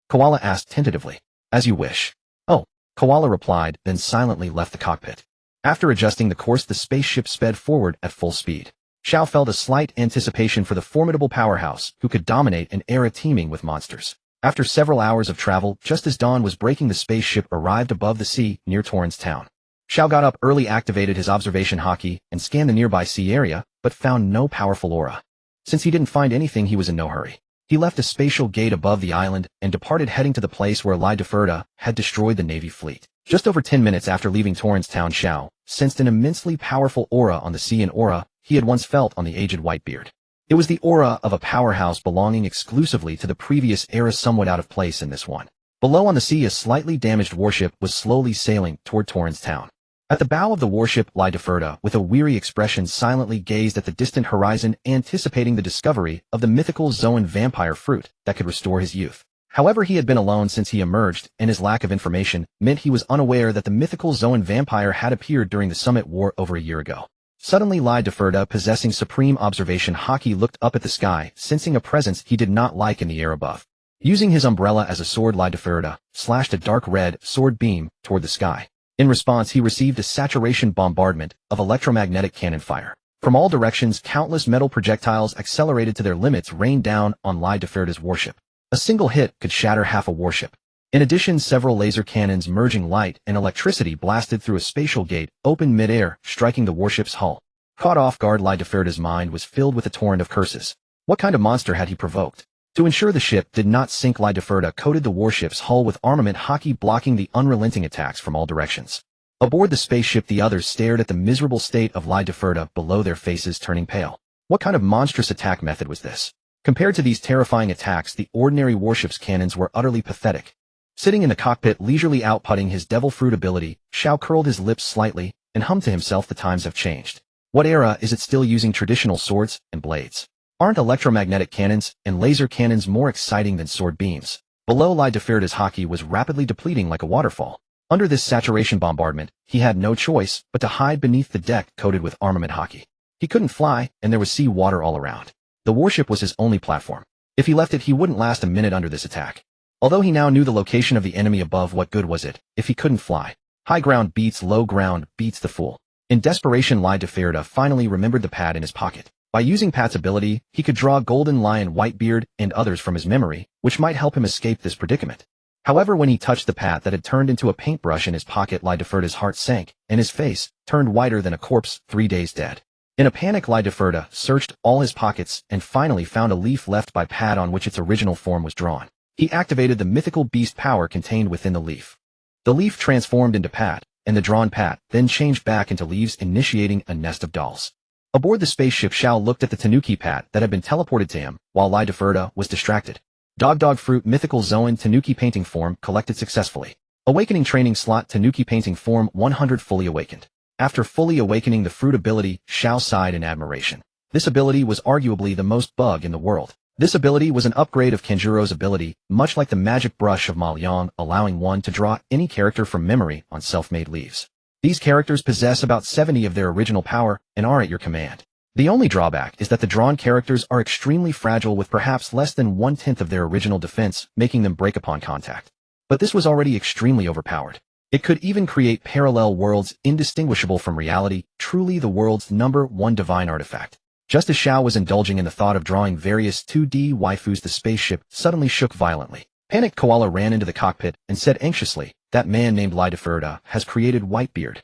Speaker 1: Koala asked tentatively. As you wish. Oh, Koala replied, then silently left the cockpit. After adjusting the course, the spaceship sped forward at full speed. Xiao felt a slight anticipation for the formidable powerhouse who could dominate an era teeming with monsters. After several hours of travel, just as dawn was breaking, the spaceship arrived above the sea near Torrens Town. Xiao got up early, activated his observation hockey, and scanned the nearby sea area, but found no powerful aura. Since he didn't find anything, he was in no hurry. He left a spatial gate above the island and departed, heading to the place where Lideferda had destroyed the Navy fleet. Just over 10 minutes after leaving Torrens Town, Xiao sensed an immensely powerful aura on the sea, an aura he had once felt on the aged Whitebeard. It was the aura of a powerhouse belonging exclusively to the previous era, somewhat out of place in this one. Below on the sea, a slightly damaged warship was slowly sailing toward Torrens Town. At the bow of the warship, Lideferda, with a weary expression, silently gazed at the distant horizon, anticipating the discovery of the mythical Zoan vampire fruit that could restore his youth. However, he had been alone since he emerged, and his lack of information meant he was unaware that the mythical Zoan vampire had appeared during the Summit War over a year ago. Suddenly, Lideferda, possessing supreme observation hockey, looked up at the sky, sensing a presence he did not like in the air above. Using his umbrella as a sword, Lideferda slashed a dark red sword beam toward the sky. In response, he received a saturation bombardment of electromagnetic cannon fire. From all directions, countless metal projectiles accelerated to their limits rained down on Lideferda's warship. A single hit could shatter half a warship. In addition, several laser cannons merging light and electricity blasted through a spatial gate, open mid-air, striking the warship's hull. Caught off guard, Lideferda's mind was filled with a torrent of curses. What kind of monster had he provoked? To ensure the ship did not sink, Lideferda coated the warship's hull with armament hockey, blocking the unrelenting attacks from all directions. Aboard the spaceship, the others stared at the miserable state of Lideferda, below their faces turning pale. What kind of monstrous attack method was this? Compared to these terrifying attacks, the ordinary warship's cannons were utterly pathetic. Sitting in the cockpit, leisurely outputting his devil fruit ability, Xiao curled his lips slightly and hummed to himself, the times have changed. What era is it still using traditional swords and blades? Aren't electromagnetic cannons and laser cannons more exciting than sword beams? Below, Lideferda's hockey was rapidly depleting like a waterfall. Under this saturation bombardment, he had no choice but to hide beneath the deck coated with armament hockey. He couldn't fly, and there was sea water all around. The warship was his only platform. If he left it, he wouldn't last a minute under this attack. Although he now knew the location of the enemy above, what good was it if he couldn't fly? High ground beats low ground, beats the fool. In desperation, Lideferda finally remembered the pad in his pocket. By using Pat's ability, he could draw Golden Lion, Whitebeard, and others from his memory, which might help him escape this predicament. However, when he touched the Pat that had turned into a paintbrush in his pocket, Lideferda's heart sank, and his face turned whiter than a corpse 3 days dead. In a panic, Lideferda searched all his pockets and finally found a leaf left by Pat on which its original form was drawn. He activated the mythical beast power contained within the leaf. The leaf transformed into Pat, and the drawn Pat then changed back into leaves, initiating a nest of dolls. Aboard the spaceship, Xiao looked at the Tanuki Pat that had been teleported to him, while Lideferda was distracted. Dog Fruit Mythical Zoan Tanuki Painting Form collected successfully. Awakening Training Slot Tanuki Painting Form 100 fully awakened. After fully awakening the fruit ability, Xiao sighed in admiration. This ability was arguably the most bug in the world. This ability was an upgrade of Kanjuro's ability, much like the magic brush of Ma Liang, allowing one to draw any character from memory on self-made leaves. These characters possess about 70 of their original power and are at your command. The only drawback is that the drawn characters are extremely fragile, with perhaps less than 1/10 of their original defense, making them break upon contact. But this was already extremely overpowered. It could even create parallel worlds indistinguishable from reality, truly the world's #1 divine artifact. Just as Xiao was indulging in the thought of drawing various 2D waifus, the spaceship suddenly shook violently. Panicked Koala ran into the cockpit and said anxiously, "That man named Lideferda has created Whitebeard.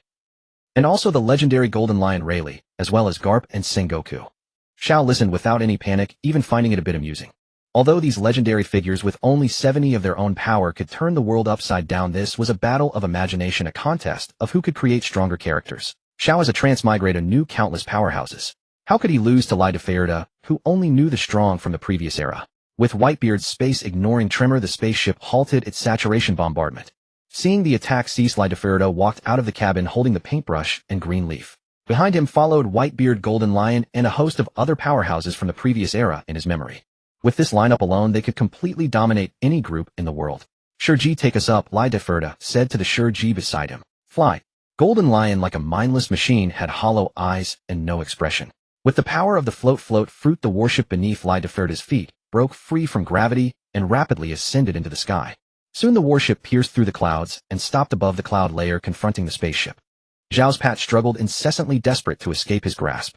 Speaker 1: And also the legendary Golden Lion Rayleigh, as well as Garp and Sengoku." Xiao listened without any panic, even finding it a bit amusing. Although these legendary figures with only 70 of their own power could turn the world upside down, this was a battle of imagination, a contest of who could create stronger characters. Xiao as a transmigrator knew countless powerhouses. How could he lose to Lideferda, who only knew the strong from the previous era? With Whitebeard's space-ignoring tremor, the spaceship halted its saturation bombardment. Seeing the attack cease, Lideferda walked out of the cabin holding the paintbrush and green leaf. Behind him followed Whitebeard, Golden Lion, and a host of other powerhouses from the previous era in his memory. With this lineup alone, they could completely dominate any group in the world. "Shurji, take us up," Lideferda said to the Shurji beside him. "Fly." Golden Lion, like a mindless machine, had hollow eyes and no expression. With the power of the float fruit, the warship beneath Lideferda's feet broke free from gravity and rapidly ascended into the sky. Soon the warship pierced through the clouds and stopped above the cloud layer, confronting the spaceship. Xiao's Pat struggled incessantly, desperate to escape his grasp.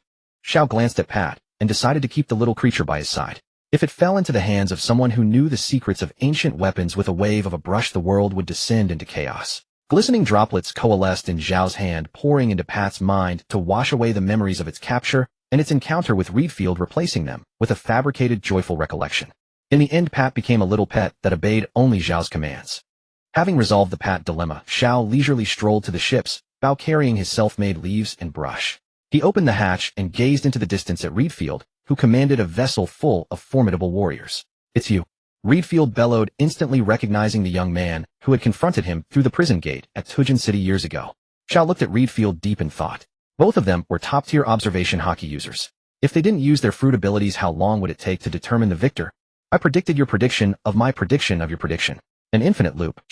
Speaker 1: Xiao glanced at Pat and decided to keep the little creature by his side. If it fell into the hands of someone who knew the secrets of ancient weapons, with a wave of a brush the world would descend into chaos. Glistening droplets coalesced in Xiao's hand, pouring into Pat's mind to wash away the memories of its capture and its encounter with Reedfield, replacing them with a fabricated, joyful recollection. In the end, Pat became a little pet that obeyed only Xiao's commands. Having resolved the Pat dilemma, Xiao leisurely strolled to the ship's bow, carrying his self-made leaves and brush. He opened the hatch and gazed into the distance at Reedfield, who commanded a vessel full of formidable warriors. "It's you," Reedfield bellowed, instantly recognizing the young man who had confronted him through the prison gate at Tujin City years ago. Xiao looked at Reedfield deep in thought. Both of them were top-tier observation hockey users. If they didn't use their fruit abilities, how long would it take to determine the victor? "I predicted your prediction of my prediction of your prediction." An infinite loop.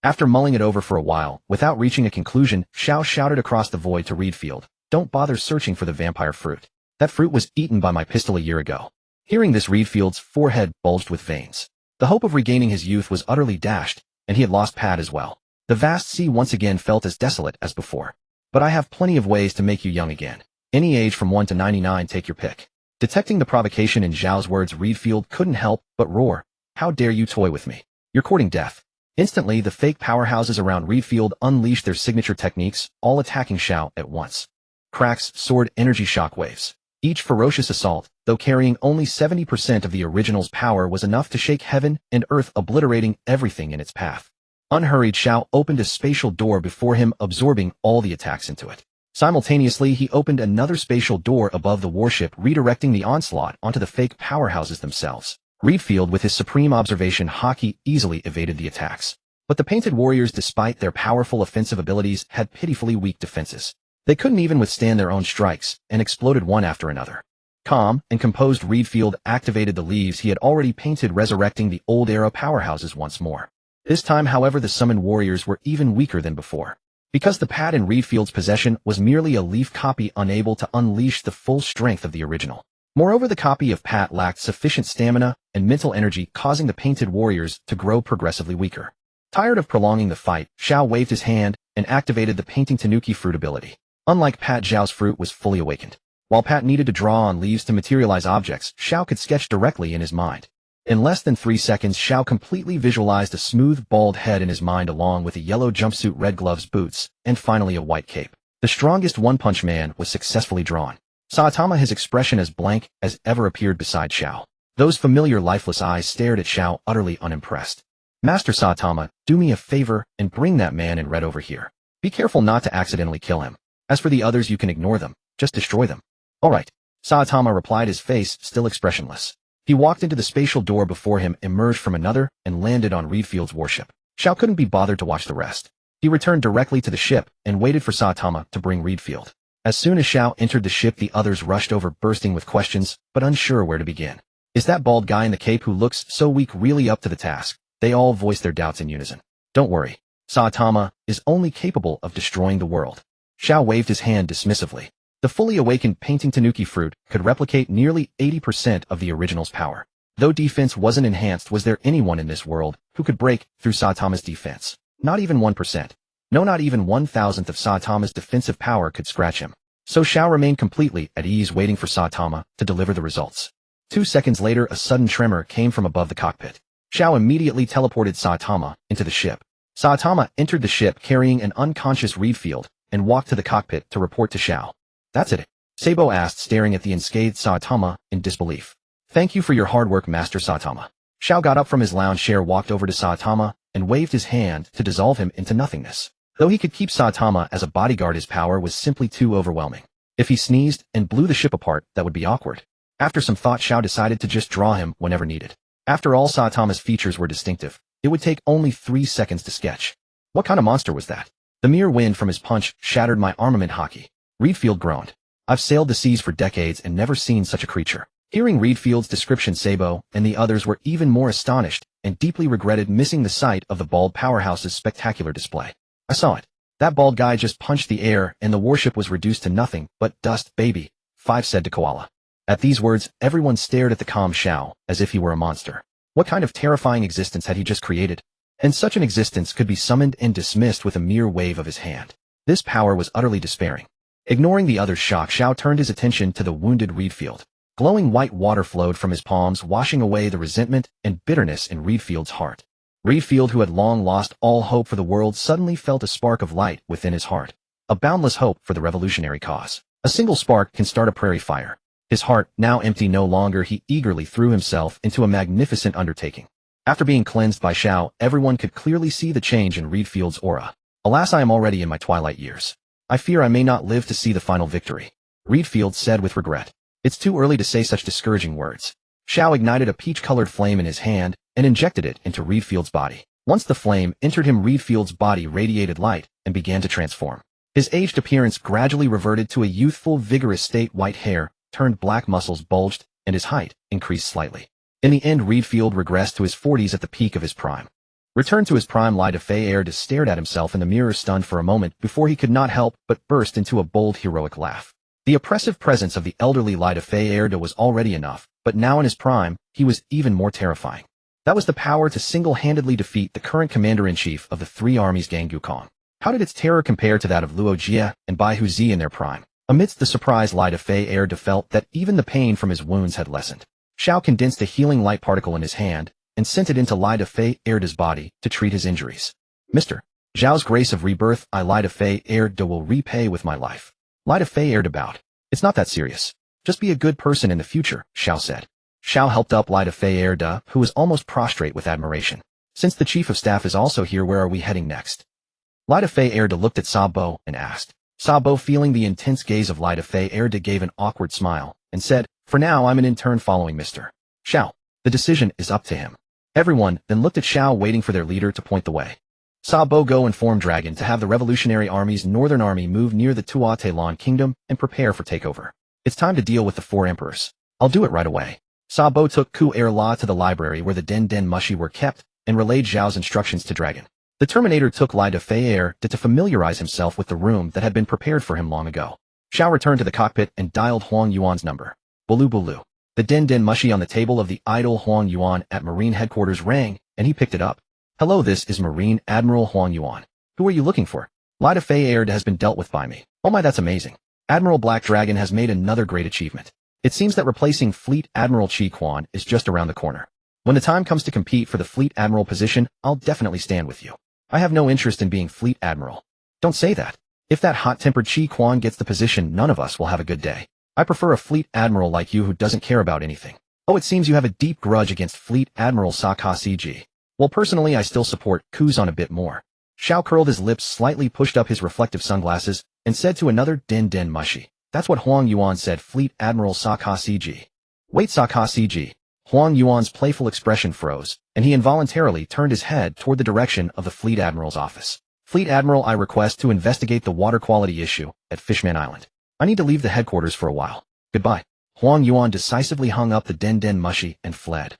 Speaker 1: After mulling it over for a while, without reaching a conclusion, Xiao shouted across the void to Reedfield, "Don't bother searching for the vampire fruit. That fruit was eaten by my pistol a year ago." Hearing this, Reedfield's forehead bulged with veins. The hope of regaining his youth was utterly dashed, and he had lost Pat as well. The vast sea once again felt as desolate as before. "But I have plenty of ways to make you young again. Any age from 1 to 99, take your pick." Detecting the provocation in Xiao's words, Reedfield couldn't help but roar. How dare you toy with me? You're courting death. Instantly, the fake powerhouses around Reedfield unleashed their signature techniques, all attacking Xiao at once. Cracks, sword, energy shockwaves. Each ferocious assault, though carrying only 70% of the original's power, was enough to shake heaven and earth, obliterating everything in its path. Unhurried, Xiao opened a spatial door before him, absorbing all the attacks into it. Simultaneously, he opened another spatial door above the warship, redirecting the onslaught onto the fake powerhouses themselves. Reedfield, with his supreme observation haki, easily evaded the attacks. But the painted warriors, despite their powerful offensive abilities, had pitifully weak defenses. They couldn't even withstand their own strikes, and exploded one after another. Calm and composed, Reedfield activated the leaves he had already painted, resurrecting the old era powerhouses once more. This time, however, the summoned warriors were even weaker than before. Because the pad in Reedfield's possession was merely a leaf copy, unable to unleash the full strength of the original. Moreover, the copy of Pat lacked sufficient stamina and mental energy, causing the painted warriors to grow progressively weaker. Tired of prolonging the fight, Xiao waved his hand and activated the painting Tanuki fruit ability. Unlike Pat, Zhao's fruit was fully awakened. While Pat needed to draw on leaves to materialize objects, Xiao could sketch directly in his mind. In less than 3 seconds, Xiao completely visualized a smooth, bald head in his mind, along with a yellow jumpsuit, red gloves, boots, and finally a white cape. The strongest One-Punch Man was successfully drawn. Saitama, his expression as blank as ever, appeared beside Xiao. Those familiar lifeless eyes stared at Xiao, utterly unimpressed. Master Saitama, do me a favor and bring that man in red over here. Be careful not to accidentally kill him. As for the others, you can ignore them. Just destroy them. All right. Saitama replied, his face still expressionless. He walked into the spatial door before him, emerged from another, and landed on Reedfield's warship. Xiao couldn't be bothered to watch the rest. He returned directly to the ship and waited for Saitama to bring Reedfield. As soon as Xiao entered the ship, the others rushed over, bursting with questions, but unsure where to begin. Is that bald guy in the cape who looks so weak really up to the task? They all voiced their doubts in unison. Don't worry. Saitama is only capable of destroying the world. Xiao waved his hand dismissively. The fully awakened painting Tanuki fruit could replicate nearly 80% of the original's power. Though defense wasn't enhanced, was there anyone in this world who could break through Saitama's defense? Not even 1%. No, not even 1,000th of Saitama's defensive power could scratch him. So Xiao remained completely at ease, waiting for Saitama to deliver the results. 2 seconds later, a sudden tremor came from above the cockpit. Xiao immediately teleported Saitama into the ship. Saitama entered the ship carrying an unconscious Reedfield and walked to the cockpit to report to Xiao. That's it? Sabo asked, staring at the unscathed Saitama in disbelief. Thank you for your hard work, Master Saitama. Xiao got up from his lounge chair, walked over to Saitama, and waved his hand to dissolve him into nothingness. Though he could keep Saitama as a bodyguard, his power was simply too overwhelming. If he sneezed and blew the ship apart, that would be awkward. After some thought, Xiao decided to just draw him whenever needed. After all, Saitama's features were distinctive. It would take only 3 seconds to sketch. What kind of monster was that? The mere wind from his punch shattered my armament haki. Reedfield groaned. I've sailed the seas for decades and never seen such a creature. Hearing Reedfield's description, Sabo and the others were even more astonished and deeply regretted missing the sight of the bald powerhouse's spectacular display. I saw it. That bald guy just punched the air and the warship was reduced to nothing but dust, baby, Five said to Koala. At these words, everyone stared at the calm Xiao as if he were a monster. What kind of terrifying existence had he just created? And such an existence could be summoned and dismissed with a mere wave of his hand. This power was utterly despairing. Ignoring the other's shock, Xiao turned his attention to the wounded Reedfield. Glowing white water flowed from his palms, washing away the resentment and bitterness in Reedfield's heart. Reedfield, who had long lost all hope for the world, suddenly felt a spark of light within his heart. A boundless hope for the revolutionary cause. A single spark can start a prairie fire. His heart, now empty no longer, he eagerly threw himself into a magnificent undertaking. After being cleansed by Xiao, everyone could clearly see the change in Reedfield's aura. Alas, I am already in my twilight years. I fear I may not live to see the final victory. Reedfield said with regret. It's too early to say such discouraging words. Xiao ignited a peach-colored flame in his hand and injected it into Reedfield's body. Once the flame entered him, Reedfield's body radiated light and began to transform. His aged appearance gradually reverted to a youthful, vigorous state. White hair turned black, muscles bulged, and his height increased slightly. In the end, Reedfield regressed to his 40s at the peak of his prime. Returned to his prime, Li Fei stared at himself in the mirror, stunned for a moment before he could not help but burst into a bold, heroic laugh. The oppressive presence of the elderly Li Fei was already enough, but now in his prime, he was even more terrifying. That was the power to single-handedly defeat the current commander-in-chief of the 3 armies, Gang Gukong. How did its terror compare to that of Luo Jie and Bai Huzi in their prime? Amidst the surprise, Li Fei felt that even the pain from his wounds had lessened. Xiao condensed a healing light particle in his hand and sent it into Li Dafei Erda's body to treat his injuries. Mr. Zhao's grace of rebirth I Li Dafei Erda will repay with my life. Li Dafei Erda bowed. It's not that serious. Just be a good person in the future, Xiao said. Xiao helped up Li Dafei Erda, who was almost prostrate with admiration. Since the chief of staff is also here, where are we heading next? Li Dafei Erda looked at Sabo and asked. Sabo, feeling the intense gaze of Li Dafei Erda, gave an awkward smile and said, for now I'm an intern following Mr. Xiao. The decision is up to him. Everyone then looked at Xiao, waiting for their leader to point the way. Sabo, go inform Dragon to have the Revolutionary Army's Northern Army move near the Tuatha Kingdom and prepare for takeover. It's time to deal with the 4 emperors. I'll do it right away. Sabo took Ku La to the library where the Den Den Mushi were kept and relayed Zhao's instructions to Dragon. The Terminator took Li Dafei Erda to familiarize himself with the room that had been prepared for him long ago. Xiao returned to the cockpit and dialed Huang Yuan's number. Bulu Bulu. The Den Den Mushi on the table of the idle Huang Yuan at Marine headquarters rang, and he picked it up. Hello, this is Marine Admiral Huang Yuan. Who are you looking for? Li Dafei Erda has been dealt with by me. Oh my, that's amazing. Admiral Black Dragon has made another great achievement. It seems that replacing Fleet Admiral Chi Quan is just around the corner. When the time comes to compete for the Fleet Admiral position, I'll definitely stand with you. I have no interest in being Fleet Admiral. Don't say that. If that hot-tempered Chi Quan gets the position, none of us will have a good day. I prefer a Fleet Admiral like you who doesn't care about anything. Oh, it seems you have a deep grudge against Fleet Admiral Saka CG. Well, personally, I still support Kuzan a bit more. Xiao curled his lips slightly, pushed up his reflective sunglasses, and said to another Den Den Mushi. That's what Huang Yuan said, Fleet Admiral Saka CG. Wait, Saka CG. Huang Yuan's playful expression froze, and he involuntarily turned his head toward the direction of the Fleet Admiral's office. Fleet Admiral, I request to investigate the water quality issue at Fishman Island. I need to leave the headquarters for a while. Goodbye. Huang Yuan decisively hung up the Den Den Mushi and fled.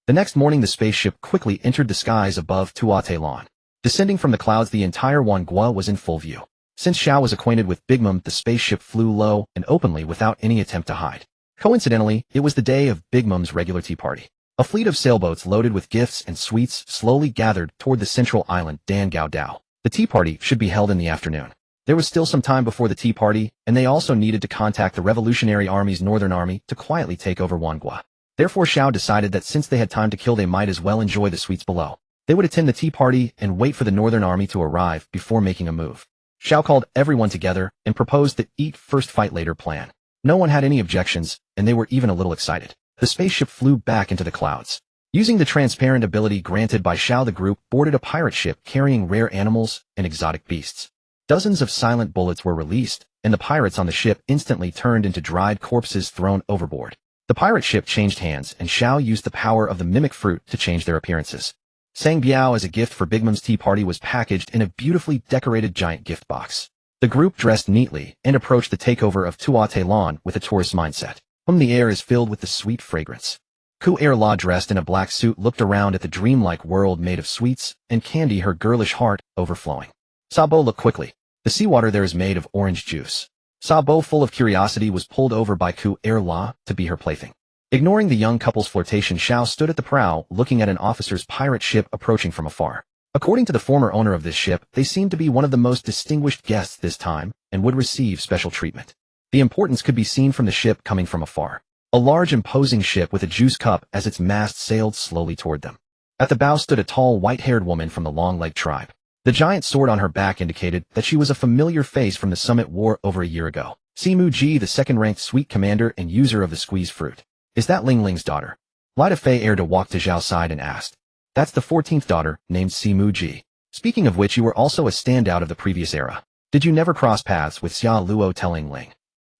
Speaker 1: The next morning, the spaceship quickly entered the skies above Tuatha. Descending from the clouds, the entire Wangua was in full view. Since Xiao was acquainted with Big Mom, the spaceship flew low and openly without any attempt to hide. Coincidentally, it was the day of Big Mom's regular tea party. A fleet of sailboats loaded with gifts and sweets slowly gathered toward the central island Dan Gao Dao. The tea party should be held in the afternoon. There was still some time before the tea party, and they also needed to contact the Revolutionary Army's Northern Army to quietly take over Wangua. Therefore, Xiao decided that since they had time to kill, they might as well enjoy the sweets below. They would attend the tea party and wait for the Northern Army to arrive before making a move. Xiao called everyone together and proposed the eat first fight later plan. No one had any objections, and they were even a little excited. The spaceship flew back into the clouds. Using the transparent ability granted by Xiao, the group boarded a pirate ship carrying rare animals and exotic beasts. Dozens of silent bullets were released, and the pirates on the ship instantly turned into dried corpses thrown overboard. The pirate ship changed hands, and Xiao used the power of the mimic fruit to change their appearances. Sang Biao as a gift for Big Mom's tea party was packaged in a beautifully decorated giant gift box. The group dressed neatly and approached the takeover of Tuatha with a tourist mindset. The air is filled with the sweet fragrance. Ku La, dressed in a black suit, looked around at the dreamlike world made of sweets and candy, her girlish heart overflowing. Sabo looked quickly. The seawater there is made of orange juice. Sabo, full of curiosity, was pulled over by Ku La to be her plaything. Ignoring the young couple's flirtation, Xiao stood at the prow, looking at an officer's pirate ship approaching from afar. According to the former owner of this ship, they seemed to be one of the most distinguished guests this time and would receive special treatment. The importance could be seen from the ship coming from afar. A large, imposing ship with a juice cup as its mast sailed slowly toward them. At the bow stood a tall, white-haired woman from the Long-Leg tribe. The giant sword on her back indicated that she was a familiar face from the Summit War over a year ago. Simu Ji, the second-ranked sweet commander and user of the squeeze fruit. Is that Ling Ling's daughter? Li Dafei Erda walked to Zhao's side and asked. That's the 14th daughter, named Simu Ji. Speaking of which, you were also a standout of the previous era. Did you never cross paths with Xia Luo, telling Ling?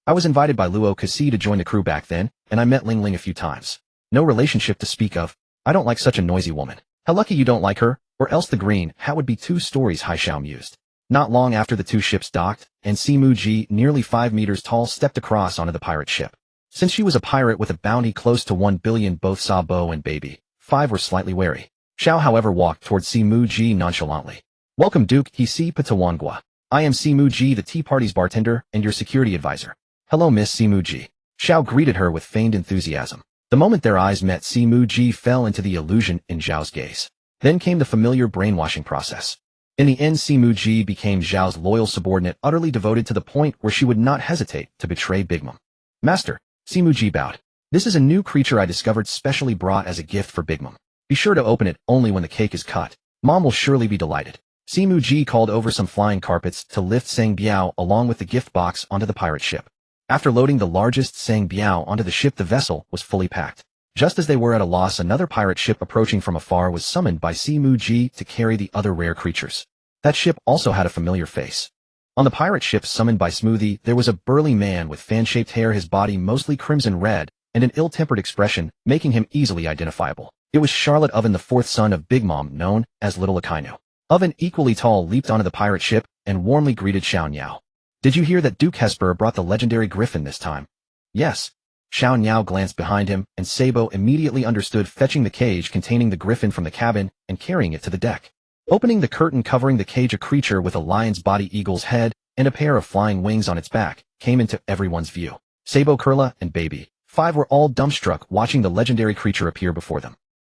Speaker 1: I was invited by Luo Kasi to join the crew back then, and I met Ling Ling a few times. No relationship to speak of. I don't like such a noisy woman. How lucky you don't like her, or else the green hat would be 2 stories high, Xiao mused. Not long after the 2 ships docked, and Simu Ji, nearly 5 meters tall, stepped across onto the pirate ship. Since she was a pirate with a bounty close to 1 billion, both Sabo and Baby 5 were slightly wary. Xiao, however, walked toward Simu Ji nonchalantly. Welcome, Duke, he si Patawangua. I am Simu Ji, the tea party's bartender and your security advisor. Hello, Miss Simu Ji. Xiao greeted her with feigned enthusiasm. The moment their eyes met, Simu Ji fell into the illusion in Zhao's gaze. Then came the familiar brainwashing process. In the end, Simu Ji became Zhao's loyal subordinate, utterly devoted to the point where she would not hesitate to betray Big Mom. Master, Simu Ji bowed. This is a new creature I discovered, specially brought as a gift for Big Mom. Be sure to open it only when the cake is cut. Mom will surely be delighted. Simu Ji called over some flying carpets to lift Sang Biao along with the gift box onto the pirate ship. After loading the largest Sang Biao onto the ship, the vessel was fully packed. Just as they were at a loss, another pirate ship approaching from afar was summoned by Simu Ji to carry the other rare creatures. That ship also had a familiar face. On the pirate ship summoned by Smoothie, there was a burly man with fan-shaped hair, his body mostly crimson red, and an ill-tempered expression, making him easily identifiable. It was Charlotte Oven, the fourth son of Big Mom, known as Little Akainu. Oven, equally tall, leaped onto the pirate ship and warmly greeted Xiao Niao. Did you hear that Duke Hesper brought the legendary griffin this time? Yes. Xiao Niao glanced behind him, and Sabo immediately understood, fetching the cage containing the griffin from the cabin and carrying it to the deck. Opening the curtain covering the cage, a creature with a lion's body, eagle's head, and a pair of flying wings on its back came into everyone's view. Sabo, Kurla, and Baby 5 were all dumbstruck watching the legendary creature appear before them.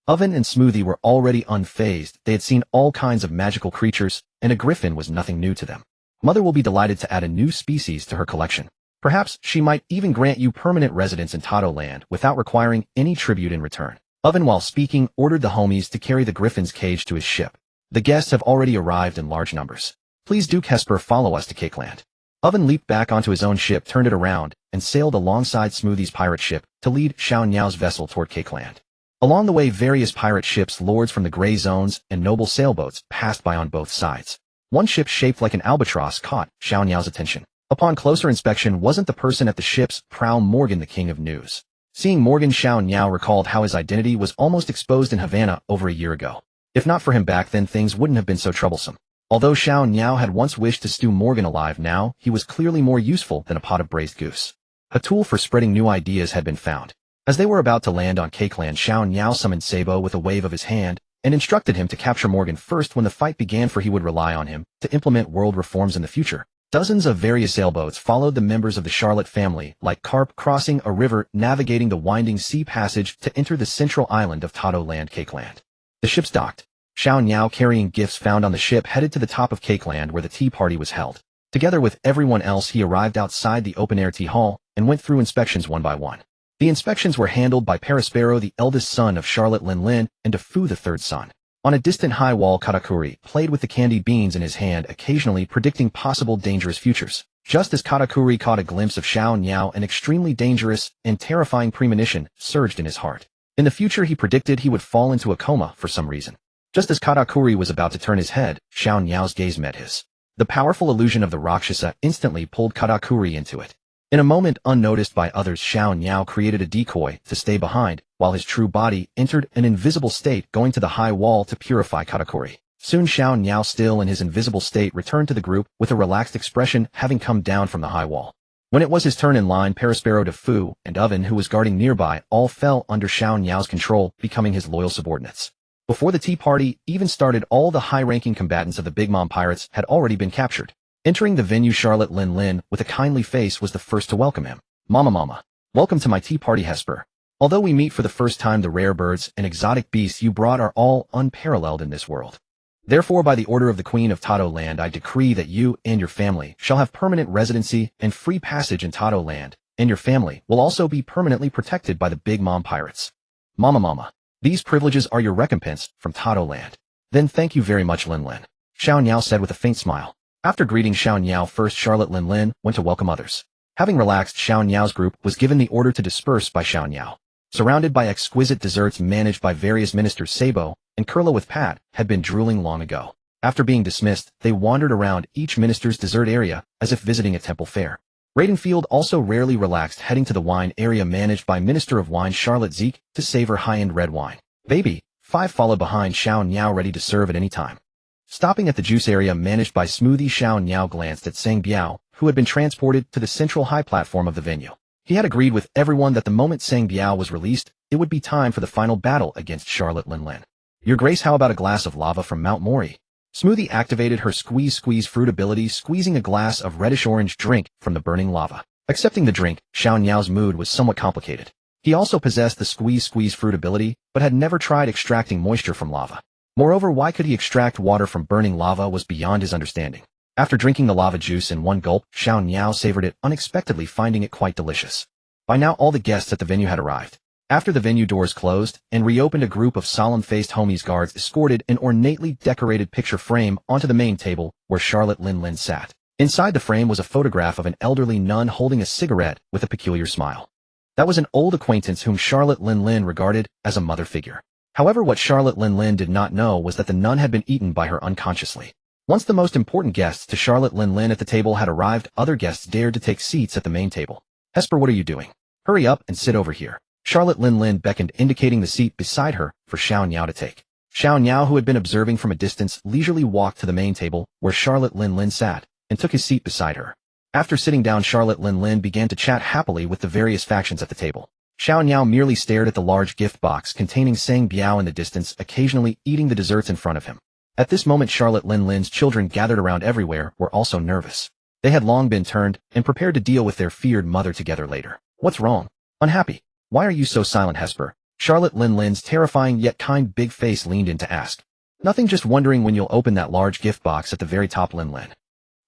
Speaker 1: Oven and Smoothie were already unfazed. They had seen all kinds of magical creatures, and a griffin was nothing new to them. Mother will be delighted to add a new species to her collection. Perhaps she might even grant you permanent residence in Tato Land without requiring any tribute in return. Oven, while speaking, ordered the homies to carry the griffin's cage to his ship. The guests have already arrived in large numbers. Please, Duke Hesper, follow us to Cakeland. Oven leaped back onto his own ship, turned it around, and sailed alongside Smoothie's pirate ship to lead Xiao Niao's vessel toward Cakeland. Along the way, various pirate ships, lords from the gray zones, and noble sailboats passed by on both sides. One ship shaped like an albatross caught Xiao Niao's attention. Upon closer inspection, wasn't the person at the ship's prow Morgan, the king of news. Seeing Morgan, Xiao Niao recalled how his identity was almost exposed in Havana over a year ago. If not for him back then, things wouldn't have been so troublesome. Although Xiao Niao had once wished to stew Morgan alive, now he was clearly more useful than a pot of braised goose. A tool for spreading new ideas had been found. As they were about to land on Cakeland, Xiao Niao summoned Sabo with a wave of his hand and instructed him to capture Morgan first when the fight began, for he would rely on him to implement world reforms in the future. Dozens of various sailboats followed the members of the Charlotte family, like carp crossing a river, navigating the winding sea passage to enter the central island of Tato Land, Cakeland. The ships docked. Xiao Niao, carrying gifts found on the ship, headed to the top of Cakeland where the tea party was held. Together with everyone else, he arrived outside the open-air tea hall and went through inspections one by one. The inspections were handled by Paraspero, the eldest son of Charlotte Lin Lin, and Defu, the third son. On a distant high wall, Katakuri played with the candy beans in his hand, occasionally predicting possible dangerous futures. Just as Katakuri caught a glimpse of Xiao Niao, an extremely dangerous and terrifying premonition surged in his heart. In the future, he predicted he would fall into a coma for some reason. Just as Katakuri was about to turn his head, Xiao Niao's gaze met his. The powerful illusion of the Rakshasa instantly pulled Katakuri into it. In a moment unnoticed by others, Xiao Niao created a decoy to stay behind, while his true body entered an invisible state, going to the high wall to purify Katakuri. Soon Xiao Niao, still in his invisible state, returned to the group with a relaxed expression, having come down from the high wall. When it was his turn in line, Paraspero, Defu, and Oven, who was guarding nearby, all fell under Xiao Niao's control, becoming his loyal subordinates. Before the tea party even started, all the high-ranking combatants of the Big Mom Pirates had already been captured. Entering the venue, Charlotte Lin Lin, with a kindly face, was the first to welcome him. Mama, welcome to my tea party, Hesper. Although we meet for the first time, the rare birds and exotic beasts you brought are all unparalleled in this world. Therefore, by the order of the Queen of Tato Land, I decree that you and your family shall have permanent residency and free passage in Tato Land, and your family will also be permanently protected by the Big Mom Pirates. Mama, these privileges are your recompense from Tato Land. Then thank you very much, Lin Lin. Xiao Niao said with a faint smile. After greeting Xiao Niao first, Charlotte Lin Lin went to welcome others. Having relaxed, Xiao Niao's group was given the order to disperse by Xiao Niao. Surrounded by exquisite desserts managed by various ministers, Sabo and Kurla with Pat had been drooling long ago. After being dismissed, they wandered around each minister's dessert area as if visiting a temple fair. Raidenfield also rarely relaxed, heading to the wine area managed by Minister of Wine Charlotte Zeke to savor high-end red wine. Baby 5 followed behind Xiao Niao, ready to serve at any time. Stopping at the juice area managed by Smoothie, Xiao Niao glanced at Sang Biao, who had been transported to the central high platform of the venue. He had agreed with everyone that the moment Sang Biao was released, it would be time for the final battle against Charlotte Lin Lin. Your Grace, how about a glass of lava from Mount Mori? Smoothie activated her squeeze fruit ability, squeezing a glass of reddish-orange drink from the burning lava. Accepting the drink, Xiao Niao's mood was somewhat complicated. He also possessed the squeeze fruit ability, but had never tried extracting moisture from lava. Moreover, why could he extract water from burning lava was beyond his understanding. After drinking the lava juice in one gulp, Xiao Niao savored it unexpectedly, finding it quite delicious. By now all the guests at the venue had arrived. After the venue doors closed and reopened, a group of solemn-faced homies guards escorted an ornately decorated picture frame onto the main table where Charlotte Lin Lin sat. Inside the frame was a photograph of an elderly nun holding a cigarette with a peculiar smile. That was an old acquaintance whom Charlotte Lin Lin regarded as a mother figure. However, what Charlotte Lin Lin did not know was that the nun had been eaten by her unconsciously. Once the most important guests to Charlotte Lin Lin at the table had arrived, other guests dared to take seats at the main table. "Hesper, what are you doing? Hurry up and sit over here." Charlotte Lin Lin beckoned, indicating the seat beside her for Xiao Niao to take. Xiao Niao, who had been observing from a distance, leisurely walked to the main table where Charlotte Lin Lin sat and took his seat beside her. After sitting down, Charlotte Lin Lin began to chat happily with the various factions at the table. Xiao Niao merely stared at the large gift box containing Sang Biao in the distance, occasionally eating the desserts in front of him. At this moment, Charlotte Lin Lin's children, gathered around everywhere, were also nervous. They had long been turned and prepared to deal with their feared mother together later. "What's wrong? Unhappy? Why are you so silent, Hesper?" Charlotte Lin Lin's terrifying yet kind big face leaned in to ask. "Nothing, just wondering when you'll open that large gift box at the very top, Lin Lin."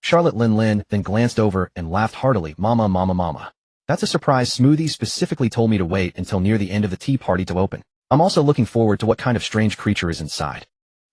Speaker 1: Charlotte Lin Lin then glanced over and laughed heartily. Mama, mama, mama. That's a surprise. Smoothie specifically told me to wait until near the end of the tea party to open. I'm also looking forward to what kind of strange creature is inside.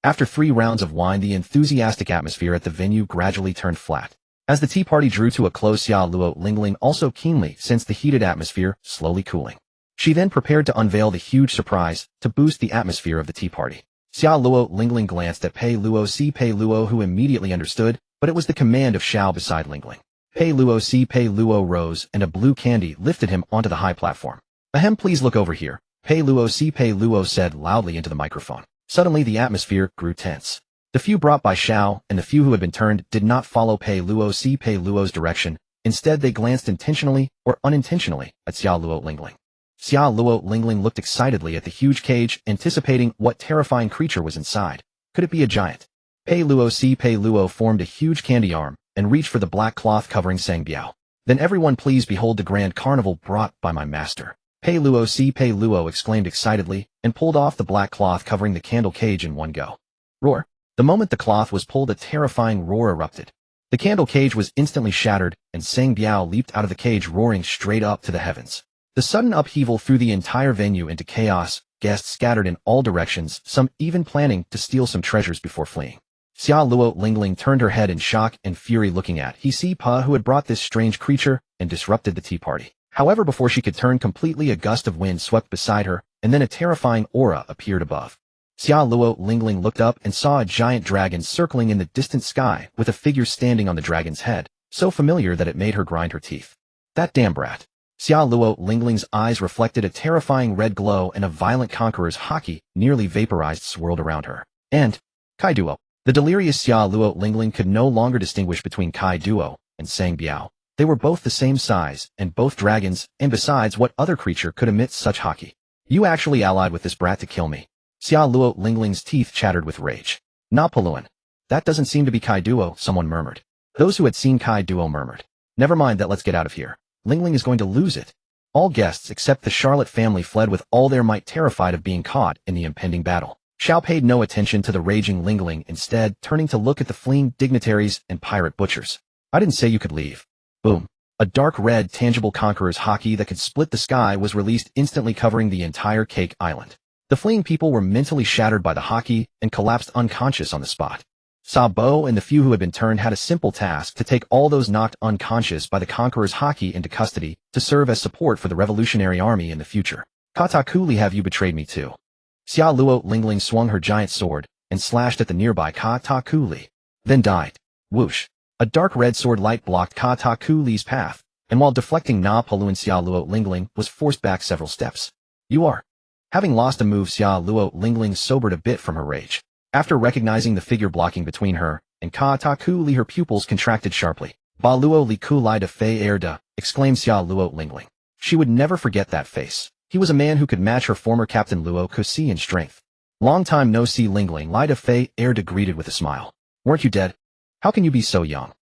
Speaker 1: After 3 rounds of wine, the enthusiastic atmosphere at the venue gradually turned flat. As the tea party drew to a close, Xia Luo Lingling also keenly sensed the heated atmosphere slowly cooling. She then prepared to unveil the huge surprise to boost the atmosphere of the tea party. Xia Luo Lingling glanced at Pei Luo, who immediately understood, but it was the command of Xiao beside Lingling. Pei Luo rose, and a blue candy lifted him onto the high platform. "Ahem, please look over here," Pei Luo said loudly into the microphone. Suddenly the atmosphere grew tense. The few brought by Xiao and the few who had been turned did not follow Pei Luo's direction. Instead, they glanced intentionally or unintentionally at Xia Luo Lingling. Xia Luo Lingling looked excitedly at the huge cage, anticipating what terrifying creature was inside. Could it be a giant? Pei Luo formed a huge candy arm and reached for the black cloth covering Sang Biao. "Then everyone please behold the grand carnival brought by my master." Pei Luo exclaimed excitedly and pulled off the black cloth covering the candle cage in one go. Roar! The moment the cloth was pulled, a terrifying roar erupted. The candle cage was instantly shattered, and Sang Biao leaped out of the cage, roaring straight up to the heavens. The sudden upheaval threw the entire venue into chaos, guests scattered in all directions, some even planning to steal some treasures before fleeing. Xia Luo Lingling turned her head in shock and fury, looking at He Si Pa, who had brought this strange creature and disrupted the tea party. However, before she could turn completely, a gust of wind swept beside her, and then a terrifying aura appeared above. Xia Luo Lingling looked up and saw a giant dragon circling in the distant sky with a figure standing on the dragon's head, so familiar that it made her grind her teeth. That damn brat. Xia Luo Lingling's eyes reflected a terrifying red glow, and a violent conqueror's haki, nearly vaporized, swirled around her. And Kai Duo. The delirious Xia Luo Lingling could no longer distinguish between Kai Duo and Sang Biao. They were both the same size, and both dragons, and besides, what other creature could emit such haki? "You actually allied with this brat to kill me." Xia Luo Lingling's teeth chattered with rage. "Na Paluan. That doesn't seem to be Kai Duo," someone murmured. Those who had seen Kai Duo murmured. "Never mind that, let's get out of here. Lingling is going to lose it." All guests except the Charlotte family fled with all their might, terrified of being caught in the impending battle. Xiao paid no attention to the raging Lingling, instead turning to look at the fleeing dignitaries and pirate butchers. "I didn't say you could leave." Boom. A dark red, tangible conqueror's haki that could split the sky was released, instantly covering the entire Cake Island. The fleeing people were mentally shattered by the haki and collapsed unconscious on the spot. Sabo and the few who had been turned had a simple task: to take all those knocked unconscious by the conqueror's haki into custody to serve as support for the revolutionary army in the future. "Katakuli, have you betrayed me too?" Xia Luo Lingling swung her giant sword and slashed at the nearby Katakuli, then died. Whoosh! A dark red sword light blocked Katakuli's path, and while deflecting Na Paluan, Xia Luo Lingling was forced back several steps. "You are..." Having lost a move, Xia Luo Lingling sobered a bit from her rage. After recognizing the figure blocking between her and Katakuli, her pupils contracted sharply. "Ba Luo Li Ku Lai de Fei Er De," exclaimed Xia Luo Lingling. She would never forget that face. He was a man who could match her former captain Luo Kusi in strength. "Long time no see, Lingling," Lai de Fei Er De greeted with a smile. "Weren't you dead? How can you be so young?"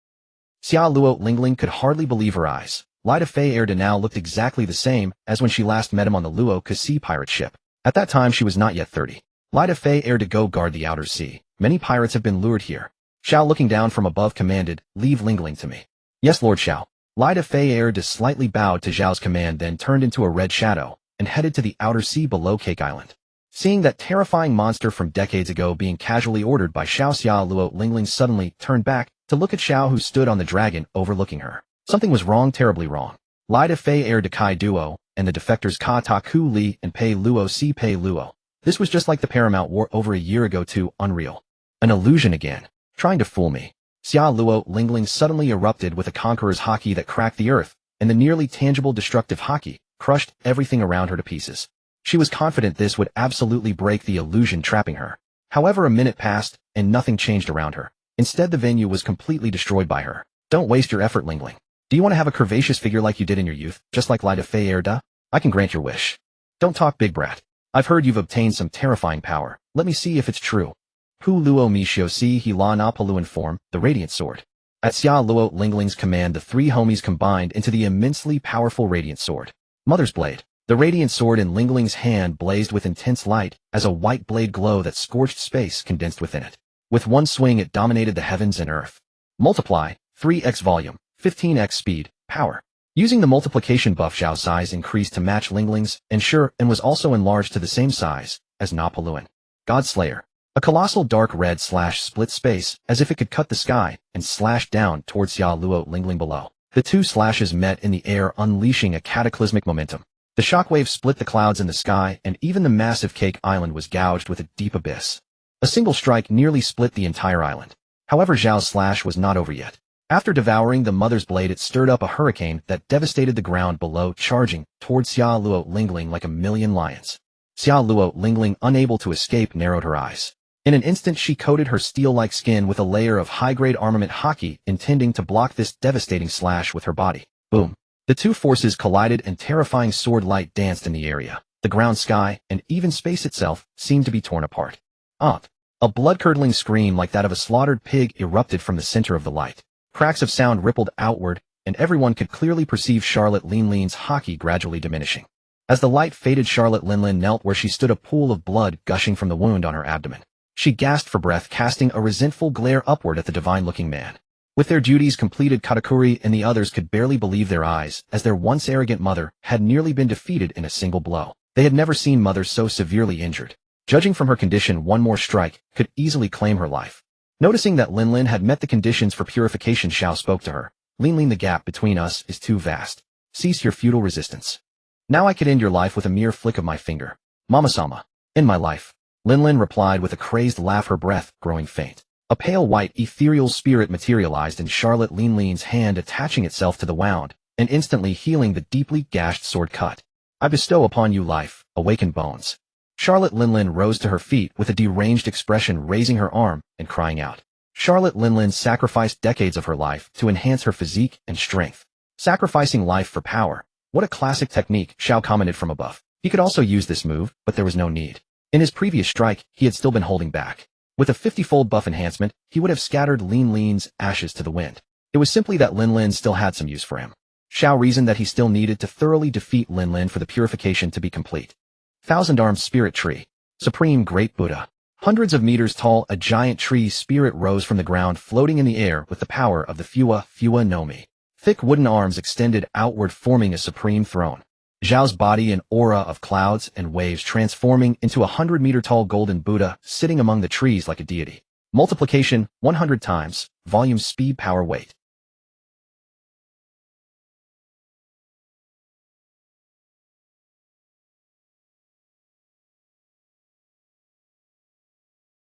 Speaker 1: Xia Luo Lingling could hardly believe her eyes. Lai de Fei Er De now looked exactly the same as when she last met him on the Luo Kusi pirate ship. At that time she was not yet 30. Lai de Fei Er De, go guard the outer sea. Many pirates have been lured here. Xiao, looking down from above, commanded, "Leave Lingling to me." "Yes, Lord Xiao." Lai de Fei Er De slightly bowed to Zhao's command, then turned into a red shadow, and and headed to the outer sea below Cake Island. Seeing that terrifying monster from decades ago being casually ordered by Xiao Xia Luo, Lingling suddenly turned back to look at Xiao, who stood on the dragon overlooking her. Something was wrong, terribly wrong. Lai de Fei Air de Kai Duo, and the defectors Ka Ta Ku Li and Pei Luo Si Pei Luo. This was just like the Paramount War over a year ago too, unreal. An illusion again. Trying to fool me. Xia Luo Lingling suddenly erupted with a conqueror's haki that cracked the earth, and the nearly tangible destructive haki crushed everything around her to pieces. She was confident this would absolutely break the illusion trapping her. However, a minute passed, and nothing changed around her. Instead, the venue was completely destroyed by her. Don't waste your effort, Lingling. Do you want to have a curvaceous figure like you did in your youth, just like Lai de Fei Erda? I can grant your wish. Don't talk big brat. I've heard you've obtained some terrifying power. Let me see if it's true. Pu Luo Mishio Si He La Na Paluan form, the Radiant Sword. At Xia Luo Lingling's command, the three homies combined into the immensely powerful Radiant Sword. Mother's Blade. The Radiant Sword in Lingling's hand blazed with intense light as a white blade glow that scorched space condensed within it. With one swing, it dominated the heavens and earth. Multiply, 3x volume, 15x speed, power. Using the multiplication buff, Xiao's size increased to match Lingling's, and was also enlarged to the same size as Na Paluan. Godslayer. A colossal dark red slash split space as if it could cut the sky and slashed down towards Xia Luo Lingling below. The two slashes met in the air, unleashing a cataclysmic momentum. The shockwave split the clouds in the sky, and even the massive Cake Island was gouged with a deep abyss. A single strike nearly split the entire island. However, Zhao's slash was not over yet. After devouring the Mother's Blade, it stirred up a hurricane that devastated the ground below, charging towards Xia Luo Lingling like a million lions. Xia Luo Lingling, unable to escape, narrowed her eyes. In an instant, she coated her steel-like skin with a layer of high-grade armament haki, intending to block this devastating slash with her body. Boom. The two forces collided, and terrifying sword light danced in the area. The ground, sky, and even space itself seemed to be torn apart. A blood-curdling scream like that of a slaughtered pig erupted from the center of the light. Cracks of sound rippled outward, and everyone could clearly perceive Charlotte Linlin's haki gradually diminishing. As the light faded, Charlotte Linlin knelt where she stood, a pool of blood gushing from the wound on her abdomen. She gasped for breath, casting a resentful glare upward at the divine-looking man. With their duties completed, Katakuri and the others could barely believe their eyes, as their once arrogant mother had nearly been defeated in a single blow. They had never seen Mother so severely injured. Judging from her condition, one more strike could easily claim her life. Noticing that Linlin had met the conditions for purification, Xiao spoke to her. Linlin, the gap between us is too vast. Cease your futile resistance. Now I could end your life with a mere flick of my finger. Mama-sama. End my life. Linlin replied with a crazed laugh, her breath growing faint. A pale white ethereal spirit materialized in Charlotte Linlin's hand, attaching itself to the wound, and instantly healing the deeply gashed sword cut. I bestow upon you life, awakened bones. Charlotte Linlin rose to her feet with a deranged expression, raising her arm and crying out. Charlotte Linlin sacrificed decades of her life to enhance her physique and strength. Sacrificing life for power. What a classic technique, Xiao commented from above. He could also use this move, but there was no need. In his previous strike, he had still been holding back. With a 50-fold buff enhancement, he would have scattered Linlin's ashes to the wind. It was simply that Linlin still had some use for him. Xiao reasoned that he still needed to thoroughly defeat Linlin for the purification to be complete. Thousand-armed spirit tree. Supreme Great Buddha. Hundreds of meters tall, a giant tree spirit rose from the ground, floating in the air with the power of the Fua no Mi. Thick wooden arms extended outward, forming a supreme throne. Zhao's body an aura of clouds and waves, transforming into a 100-meter-tall golden Buddha sitting among the trees like a deity. Multiplication, 100 times, volume, speed, power, weight.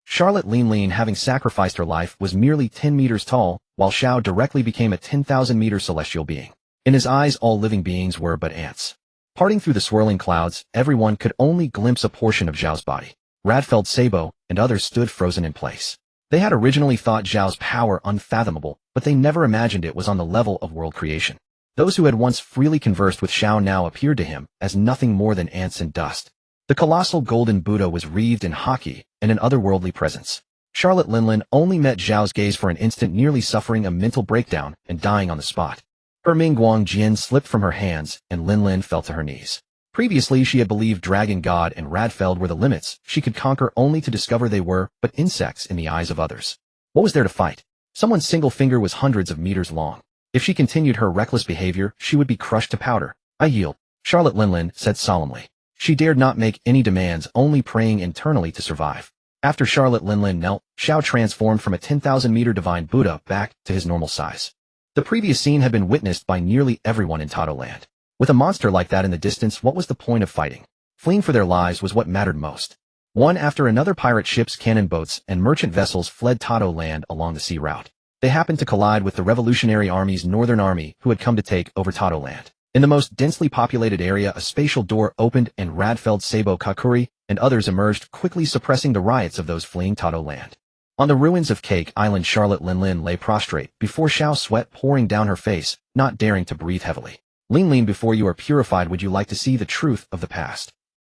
Speaker 1: Charlotte Linlin, having sacrificed her life, was merely 10 meters tall, while Xiao directly became a 10,000-meter celestial being. In his eyes, all living beings were but ants. Parting through the swirling clouds, everyone could only glimpse a portion of Zhao's body. Radfeld, Sabo, and others stood frozen in place. They had originally thought Zhao's power unfathomable, but they never imagined it was on the level of world creation. Those who had once freely conversed with Xiao now appeared to him as nothing more than ants and dust. The colossal golden Buddha was wreathed in haki and an otherworldly presence. Charlotte Linlin only met Zhao's gaze for an instant, nearly suffering a mental breakdown and dying on the spot. Her Mingguang Jian slipped from her hands, and Linlin fell to her knees. Previously, she had believed Dragon God and Radfeld were the limits she could conquer, only to discover they were but insects in the eyes of others. What was there to fight? Someone's single finger was hundreds of meters long. If she continued her reckless behavior, she would be crushed to powder. I yield, Charlotte Linlin said solemnly. She dared not make any demands, only praying internally to survive. After Charlotte Linlin knelt, Xiao transformed from a 10,000-meter divine Buddha back to his normal size. The previous scene had been witnessed by nearly everyone in Tado Land. With a monster like that in the distance, what was the point of fighting? Fleeing for their lives was what mattered most. One after another, pirate ships, cannon boats, and merchant vessels fled Tado Land along the sea route. They happened to collide with the Revolutionary Army's Northern Army, who had come to take over Tado Land. In the most densely populated area, a spatial door opened and Radfeld Sabo Kakuri and others emerged, quickly suppressing the riots of those fleeing Tado Land. On the ruins of Cake Island, Charlotte Linlin lay prostrate before Xiao, sweat pouring down her face, not daring to breathe heavily. Linlin, before you are purified, would you like to see the truth of the past?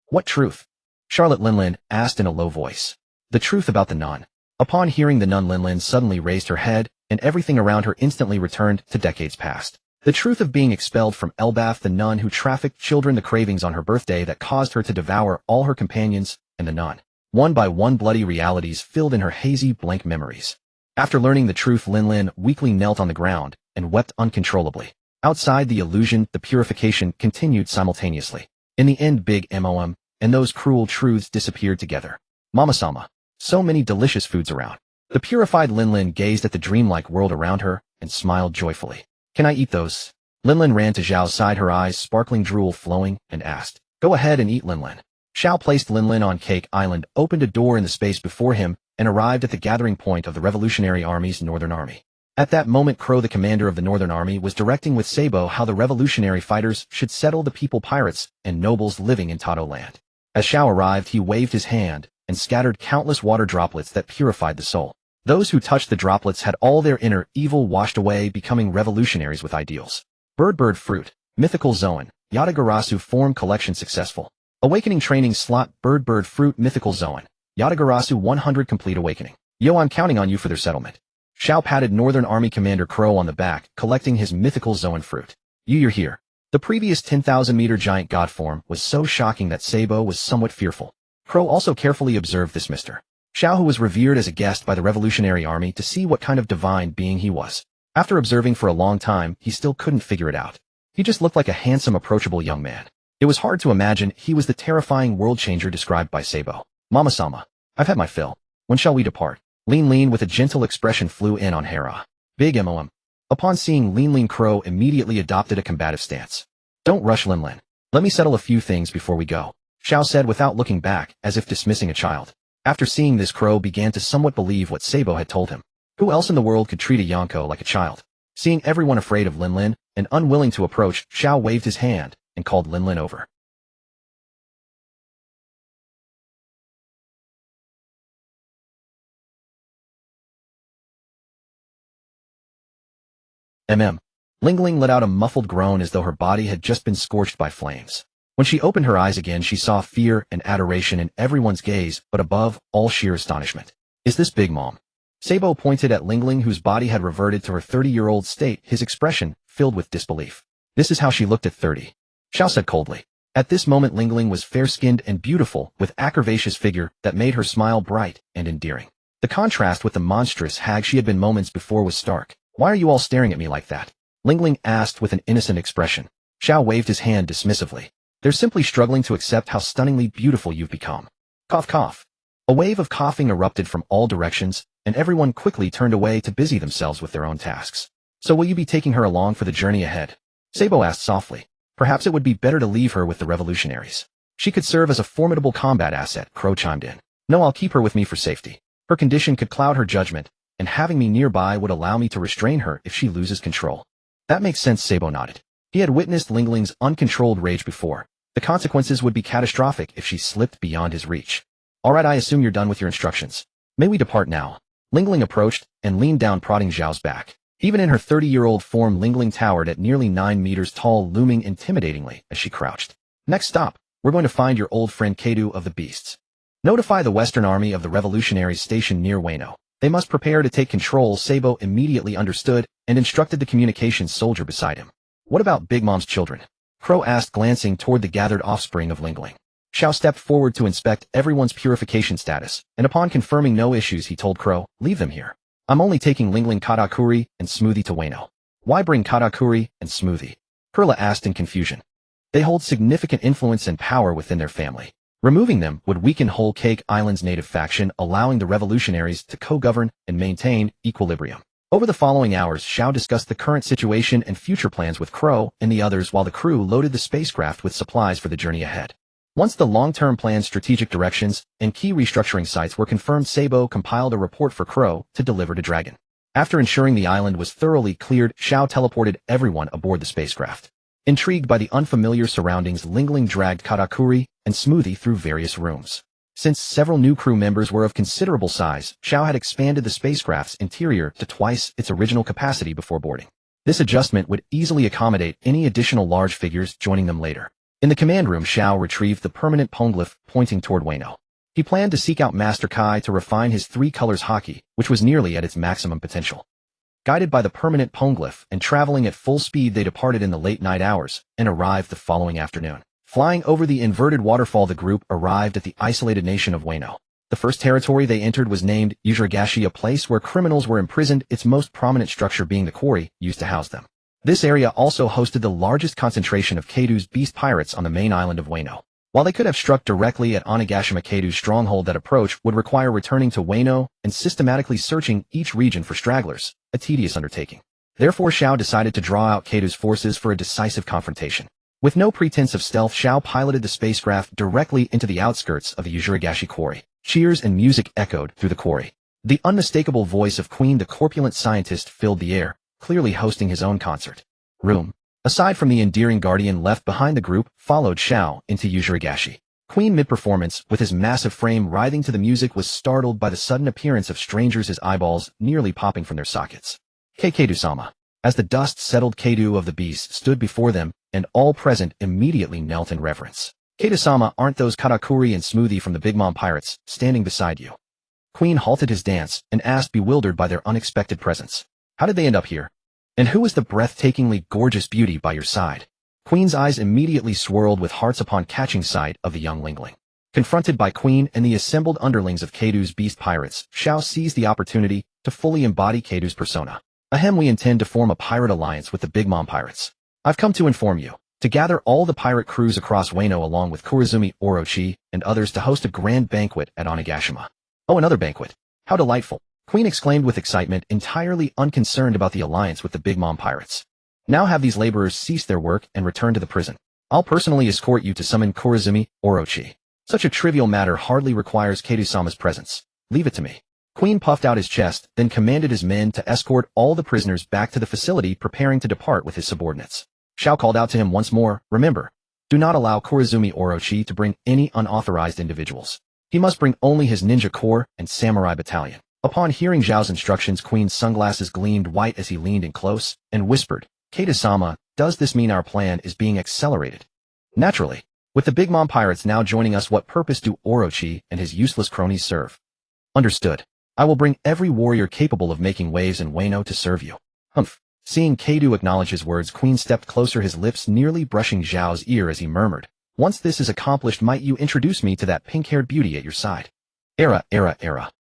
Speaker 1: What truth? Charlotte Linlin asked in a low voice. The truth about the nun. Upon hearing the nun, Linlin suddenly raised her head, and everything around her instantly returned to decades past. The truth of being expelled from Elbath, the nun who trafficked children, the cravings on her birthday that caused her to devour all her companions, and the nun. One by one, bloody realities filled in her hazy, blank memories. After learning the truth, Linlin weakly knelt on the ground and wept uncontrollably. Outside the illusion, the purification continued simultaneously. In the end, Big Mom and those cruel truths disappeared together. Mama-sama. So many delicious foods around. The purified Linlin gazed at the dreamlike world around her and smiled joyfully. Can I eat those? Linlin ran to Zhao's side, her eyes sparkling, drool flowing, and asked. Go ahead and eat, Linlin. Xiao placed Linlin on Cake Island, opened a door in the space before him, and arrived at the gathering point of the Revolutionary Army's Northern Army. At that moment, Crow, the commander of the Northern Army, was directing with Sabo how the revolutionary fighters should settle the people, pirates, and nobles living in Tado Land. As Xiao arrived, he waved his hand and scattered countless water droplets that purified the soul. Those who touched the droplets had all their inner evil washed away, becoming revolutionaries with ideals. Bird Fruit, Mythical Zoan, Yatagarasu Form Collection successful. Awakening training slot. Bird Fruit, Mythical Zoan, Yatagarasu 100 complete awakening. Yo, I'm counting on you for their settlement. Xiao patted Northern Army Commander Crow on the back, collecting his Mythical Zoan fruit. You're here. The previous 10,000-meter giant god form was so shocking that Sabo was somewhat fearful. Crow also carefully observed this Mr. Xiao, who was revered as a guest by the Revolutionary Army, to see what kind of divine being he was. After observing for a long time, he still couldn't figure it out. He just looked like a handsome, approachable young man. It was hard to imagine he was the terrifying world changer described by Sabo. Mama-sama, I've had my fill. When shall we depart? Linlin with a gentle expression flew in on Hera. Big Mom. Upon seeing Linlin, Crow immediately adopted a combative stance. Don't rush, Linlin. Let me settle a few things before we go, Xiao said without looking back, as if dismissing a child. After seeing this, Crow began to somewhat believe what Sabo had told him. Who else in the world could treat a Yonko like a child? Seeing everyone afraid of Linlin and unwilling to approach, Xiao waved his hand and called Linlin over. Lingling let out a muffled groan as though her body had just been scorched by flames. When she opened her eyes again, she saw fear and adoration in everyone's gaze, but above all, sheer astonishment. Is this Big Mom? Sabo pointed at Lingling, whose body had reverted to her 30-year-old state, his expression filled with disbelief. This is how she looked at 30. Xiao said coldly. At this moment, Lingling was fair-skinned and beautiful, with a curvaceous figure that made her smile bright and endearing. The contrast with the monstrous hag she had been moments before was stark. Why are you all staring at me like that? Lingling asked with an innocent expression. Xiao waved his hand dismissively. They're simply struggling to accept how stunningly beautiful you've become. Cough, cough. A wave of coughing erupted from all directions, and everyone quickly turned away to busy themselves with their own tasks. So will you be taking her along for the journey ahead? Sabo asked softly. Perhaps it would be better to leave her with the revolutionaries. She could serve as a formidable combat asset, Crow chimed in. No, I'll keep her with me for safety. Her condition could cloud her judgment, and having me nearby would allow me to restrain her if she loses control. That makes sense, Sabo nodded. He had witnessed Lingling's uncontrolled rage before. The consequences would be catastrophic if she slipped beyond his reach. All right, I assume you're done with your instructions. May we depart now? Lingling approached and leaned down, prodding Zhao's back. Even in her 30-year-old form, Lingling towered at nearly 9 meters tall, looming intimidatingly as she crouched. Next stop, we're going to find your old friend Kadu of the Beasts. Notify the Western Army of the revolutionaries stationed near Wano. They must prepare to take control. Sabo immediately understood and instructed the communications soldier beside him. What about Big Mom's children? Crow asked, glancing toward the gathered offspring of Lingling. Xiao stepped forward to inspect everyone's purification status, and upon confirming no issues, he told Crow, leave them here. I'm only taking Lingling, Katakuri, and Smoothie to Wano. Why bring Katakuri and Smoothie? Kurla asked in confusion. They hold significant influence and power within their family. Removing them would weaken Whole Cake Island's native faction, allowing the revolutionaries to co-govern and maintain equilibrium. Over the following hours, Xiao discussed the current situation and future plans with Crow and the others while the crew loaded the spacecraft with supplies for the journey ahead. Once the long-term plan's strategic directions and key restructuring sites were confirmed, Sabo compiled a report for Crow to deliver to Dragon. After ensuring the island was thoroughly cleared, Xiao teleported everyone aboard the spacecraft. Intrigued by the unfamiliar surroundings, Lingling dragged Katakuri and Smoothie through various rooms. Since several new crew members were of considerable size, Xiao had expanded the spacecraft's interior to twice its original capacity before boarding. This adjustment would easily accommodate any additional large figures joining them later. In the command room, Xiao retrieved the permanent poneglyph pointing toward Wano. He planned to seek out Master Kai to refine his three colors haki, which was nearly at its maximum potential. Guided by the permanent poneglyph and traveling at full speed, they departed in the late night hours and arrived the following afternoon. Flying over the inverted waterfall, the group arrived at the isolated nation of Wano. The first territory they entered was named Yuzurigashi, a place where criminals were imprisoned, its most prominent structure being the quarry used to house them. This area also hosted the largest concentration of Kado's beast pirates on the main island of Wano. While they could have struck directly at Onigashima, Kado's stronghold, that approach would require returning to Wano and systematically searching each region for stragglers, a tedious undertaking. Therefore, Xiao decided to draw out Kado's forces for a decisive confrontation. With no pretense of stealth, Xiao piloted the spacecraft directly into the outskirts of the Yuzurigashi quarry. Cheers and music echoed through the quarry. The unmistakable voice of Queen, the corpulent scientist, filled the air, clearly hosting his own concert room. Aside from the endearing guardian left behind, the group followed Xiao into Yuzurigashi. Queen, mid-performance, with his massive frame writhing to the music, was startled by the sudden appearance of strangers, his eyeballs nearly popping from their sockets. Keidu-sama. As the dust settled, Keidu of the beast stood before them, and all present immediately knelt in reverence. Keidu-sama, aren't those Katakuri and Smoothie from the Big Mom Pirates standing beside you? Queen halted his dance and asked, bewildered by their unexpected presence. How did they end up here? And who is the breathtakingly gorgeous beauty by your side? Queen's eyes immediately swirled with hearts upon catching sight of the young Lingling. Confronted by Queen and the assembled underlings of Keidu's beast pirates, Xiao seized the opportunity to fully embody Keidu's persona. Ahem, we intend to form a pirate alliance with the Big Mom Pirates. I've come to inform you, to gather all the pirate crews across Wano along with Kurizumi, Orochi, and others to host a grand banquet at Onigashima. Oh, another banquet. How delightful. Queen exclaimed with excitement, entirely unconcerned about the alliance with the Big Mom Pirates. Now have these laborers cease their work and return to the prison. I'll personally escort you to summon Kurizumi, Orochi. Such a trivial matter hardly requires Keidu-sama's presence. Leave it to me. Queen puffed out his chest, then commanded his men to escort all the prisoners back to the facility, preparing to depart with his subordinates. Xiao called out to him once more, remember, do not allow Kurizumi Orochi to bring any unauthorized individuals. He must bring only his ninja corps and samurai battalion. Upon hearing Zhao's instructions, Queen's sunglasses gleamed white as he leaned in close and whispered, Keidu-sama, does this mean our plan is being accelerated? Naturally. With the Big Mom Pirates now joining us, what purpose do Orochi and his useless cronies serve? Understood. I will bring every warrior capable of making waves in Wano to serve you. Humph. Seeing Keidu acknowledge his words, Queen stepped closer, his lips nearly brushing Zhao's ear as he murmured, once this is accomplished, might you introduce me to that pink-haired beauty at your side? Era.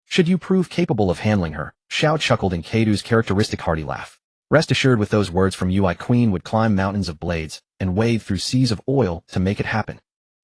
Speaker 1: Should you prove capable of handling her, Xiao chuckled in Keidu's characteristic hearty laugh. Rest assured, with those words from you, Queen would climb mountains of blades and wade through seas of oil to make it happen.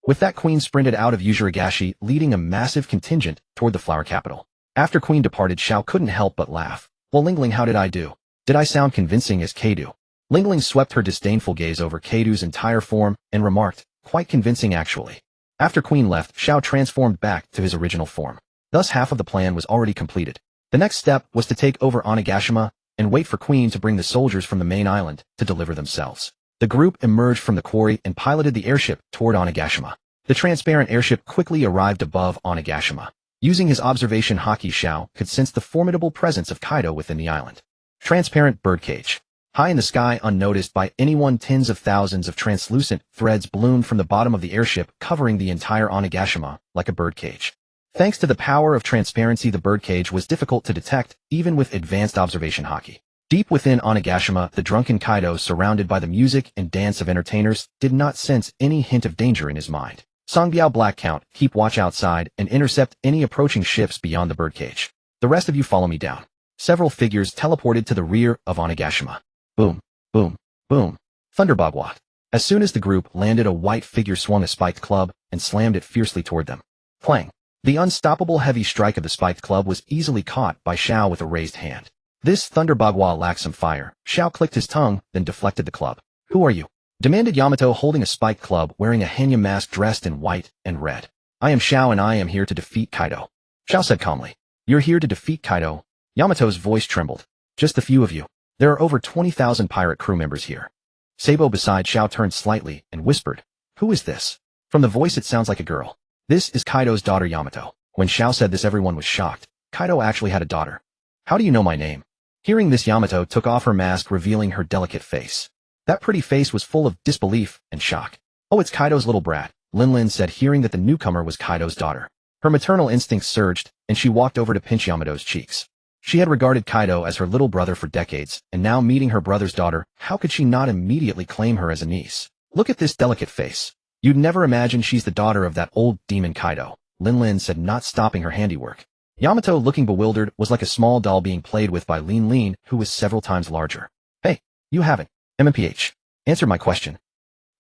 Speaker 1: With that, Queen sprinted out of Yuzurigashi, leading a massive contingent toward the flower capital. After Queen departed, Xiao couldn't help but laugh. Well, Lingling, how did I do? Did I sound convincing as Keidu? Lingling swept her disdainful gaze over Keidu's entire form and remarked, quite convincing actually. After Queen left, Xiao transformed back to his original form. Thus half of the plan was already completed. The next step was to take over Onigashima and wait for Queen to bring the soldiers from the main island to deliver themselves. The group emerged from the quarry and piloted the airship toward Onigashima. The transparent airship quickly arrived above Onigashima. Using his observation haki, Xiao could sense the formidable presence of Kaido within the island. Transparent birdcage. High in the sky, unnoticed by anyone, tens of thousands of translucent threads bloomed from the bottom of the airship, covering the entire Onigashima like a birdcage. Thanks to the power of transparency, the birdcage was difficult to detect, even with advanced observation haki. Deep within Onigashima, the drunken Kaido, surrounded by the music and dance of entertainers, did not sense any hint of danger in his mind. Songbiao Black Count, keep watch outside and intercept any approaching ships beyond the birdcage. The rest of you follow me down. Several figures teleported to the rear of Onigashima. Boom, boom, boom. Thunderbogwat. As soon as the group landed, a white figure swung a spiked club and slammed it fiercely toward them. Clang! The unstoppable heavy strike of the spiked club was easily caught by Xiao with a raised hand. This thunderbagua lacked some fire. Xiao clicked his tongue, then deflected the club. Who are you? Demanded Yamato, holding a spiked club, wearing a Hanya mask dressed in white and red. I am Xiao and I am here to defeat Kaido. Xiao said calmly. You're here to defeat Kaido? Yamato's voice trembled. Just a few of you. There are over 20,000 pirate crew members here. Sabo beside Xiao turned slightly and whispered. Who is this? From the voice it sounds like a girl. This is Kaido's daughter Yamato. When Xiao said this, everyone was shocked. Kaido actually had a daughter. How do you know my name? Hearing this, Yamato took off her mask, revealing her delicate face. That pretty face was full of disbelief and shock. Oh, it's Kaido's little brat, Lin said, hearing that the newcomer was Kaido's daughter. Her maternal instincts surged, and she walked over to pinch Yamato's cheeks. She had regarded Kaido as her little brother for decades, and now meeting her brother's daughter, how could she not immediately claim her as a niece? Look at this delicate face. You'd never imagine she's the daughter of that old demon Kaido, Lin said, not stopping her handiwork. Yamato, looking bewildered, was like a small doll being played with by Lin, who was several times larger. Hey, you haven't. MMPH. Answer my question.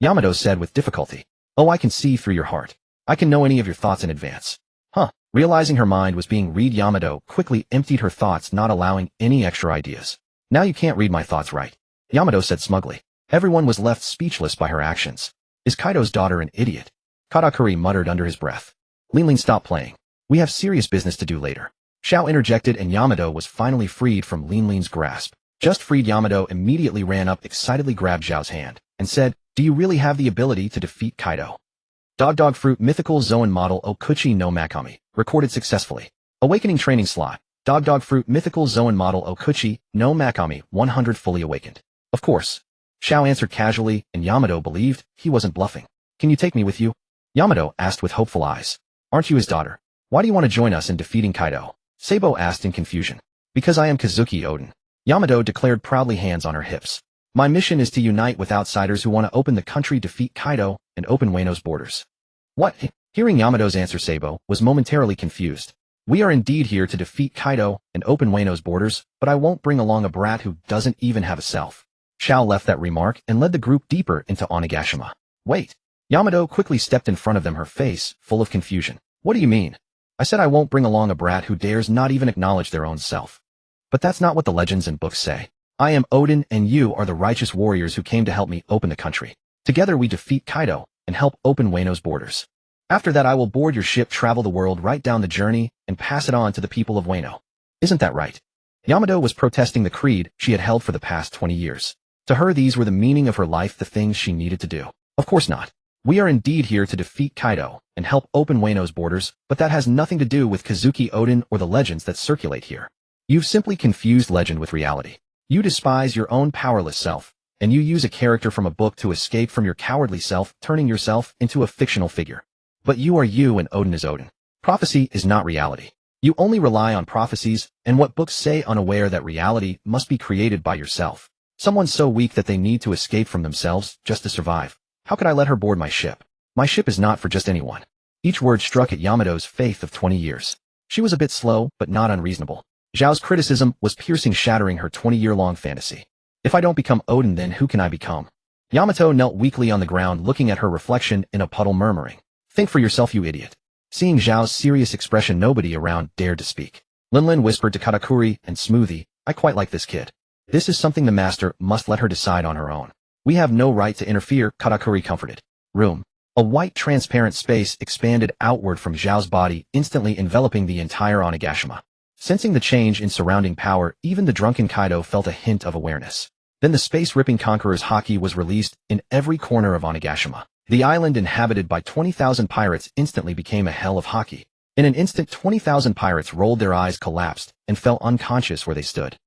Speaker 1: Yamato said with difficulty. Oh, I can see through your heart. I can know any of your thoughts in advance. Huh. Realizing her mind was being read, Yamato quickly emptied her thoughts, not allowing any extra ideas. Now you can't read my thoughts, right? Yamato said smugly. Everyone was left speechless by her actions. Is Kaido's daughter an idiot? Katakuri muttered under his breath. Lin, stop playing. We have serious business to do later. Xiao interjected, and Yamato was finally freed from Lin's grasp. Just freed, Yamato immediately ran up, excitedly grabbed Xiao's hand, and said, do you really have the ability to defeat Kaido? Dog Fruit Mythical Zoan Model Okuchi no Makami. Recorded successfully. Awakening training slot. Dog Fruit Mythical Zoan Model Okuchi no Makami 100 fully awakened. Of course. Xiao answered casually, and Yamato believed he wasn't bluffing. Can you take me with you? Yamato asked with hopeful eyes. Aren't you his daughter? Why do you want to join us in defeating Kaido? Sabo asked in confusion. Because I am Kazuki Oden. Yamato declared proudly, hands on her hips. My mission is to unite with outsiders who want to open the country, defeat Kaido, and open Wano's borders. What? Hearing Yamato's answer, Sabo was momentarily confused. We are indeed here to defeat Kaido and open Wano's borders, but I won't bring along a brat who doesn't even have a self. Xiao left that remark and led the group deeper into Onigashima. Wait. Yamato quickly stepped in front of them, her face full of confusion. What do you mean? I said I won't bring along a brat who dares not even acknowledge their own self. But that's not what the legends and books say. I am Odin, and you are the righteous warriors who came to help me open the country. Together we defeat Kaido and help open Wano's borders. After that I will board your ship, travel the world, write down the journey, and pass it on to the people of Wano. Isn't that right? Yamato was protesting the creed she had held for the past 20 years. To her, these were the meaning of her life, the things she needed to do. Of course not. We are indeed here to defeat Kaido and help open Wano's borders, but that has nothing to do with Kazuki Oden or the legends that circulate here. You've simply confused legend with reality. You despise your own powerless self, and you use a character from a book to escape from your cowardly self, turning yourself into a fictional figure. But you are you and Odin is Odin. Prophecy is not reality. You only rely on prophecies and what books say, unaware that reality must be created by yourself. Someone so weak that they need to escape from themselves just to survive. How could I let her board my ship? My ship is not for just anyone. Each word struck at Yamato's faith of 20 years. She was a bit slow, but not unreasonable. Zhao's criticism was piercing, shattering her 20-year-long fantasy. If I don't become Odin, then who can I become? Yamato knelt weakly on the ground, looking at her reflection in a puddle, murmuring, think for yourself, you idiot. Seeing Zhao's serious expression, nobody around dared to speak. Lin whispered to Katakuri and Smoothie, I quite like this kid. This is something the master must let her decide on her own. We have no right to interfere, Katakuri comforted. Room. A white transparent space expanded outward from Zhao's body, instantly enveloping the entire Onigashima. Sensing the change in surrounding power, even the drunken Kaido felt a hint of awareness. Then the space-ripping conqueror's haki was released in every corner of Onigashima. The island inhabited by 20,000 pirates instantly became a hell of haki. In an instant, 20,000 pirates rolled their eyes, collapsed, and fell unconscious where they stood.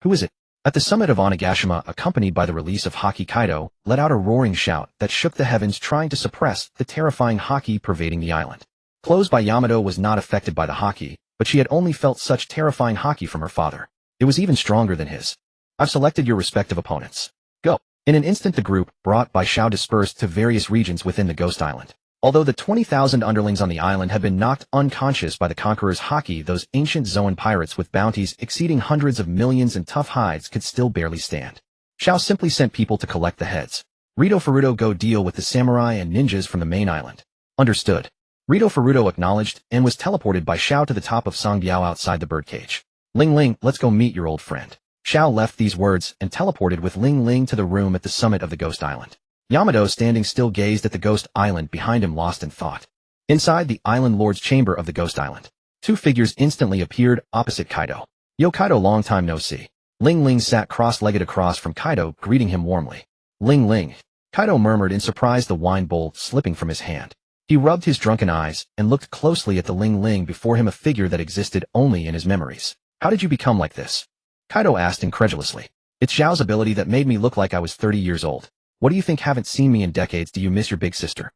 Speaker 1: Who is it? At the summit of Onigashima, accompanied by the release of Haki, Kaido let out a roaring shout that shook the heavens, trying to suppress the terrifying haki pervading the island. Closed by Yamato was not affected by the haki, but she had only felt such terrifying haki from her father. It was even stronger than his. I've selected your respective opponents. Go. In an instant, the group, brought by Xiao, dispersed to various regions within the Ghost Island. Although the 20,000 underlings on the island had been knocked unconscious by the conqueror's haki, those ancient Zoan pirates with bounties exceeding hundreds of millions and tough hides could still barely stand. Xiao simply sent people to collect the heads. Rito Furuto go deal with the samurai and ninjas from the main island. Understood. Rito Furuto acknowledged and was teleported by Xiao to the top of Songbiao outside the birdcage. Ling Ling, let's go meet your old friend. Xiao left these words and teleported with Ling Ling to the room at the summit of the ghost island. Yamato standing still gazed at the ghost island behind him lost in thought. Inside the island lord's chamber of the ghost island, two figures instantly appeared opposite Kaido. Yo Kaido, long time no see. Ling Ling sat cross-legged across from Kaido, greeting him warmly. Ling Ling. Kaido murmured in surprise, the wine bowl slipping from his hand. He rubbed his drunken eyes and looked closely at the Ling Ling before him, a figure that existed only in his memories. How did you become like this? Kaido asked incredulously. It's Xiao's ability that made me look like I was 30 years old. What do you think? Haven't seen me in decades. Do you miss your big sister?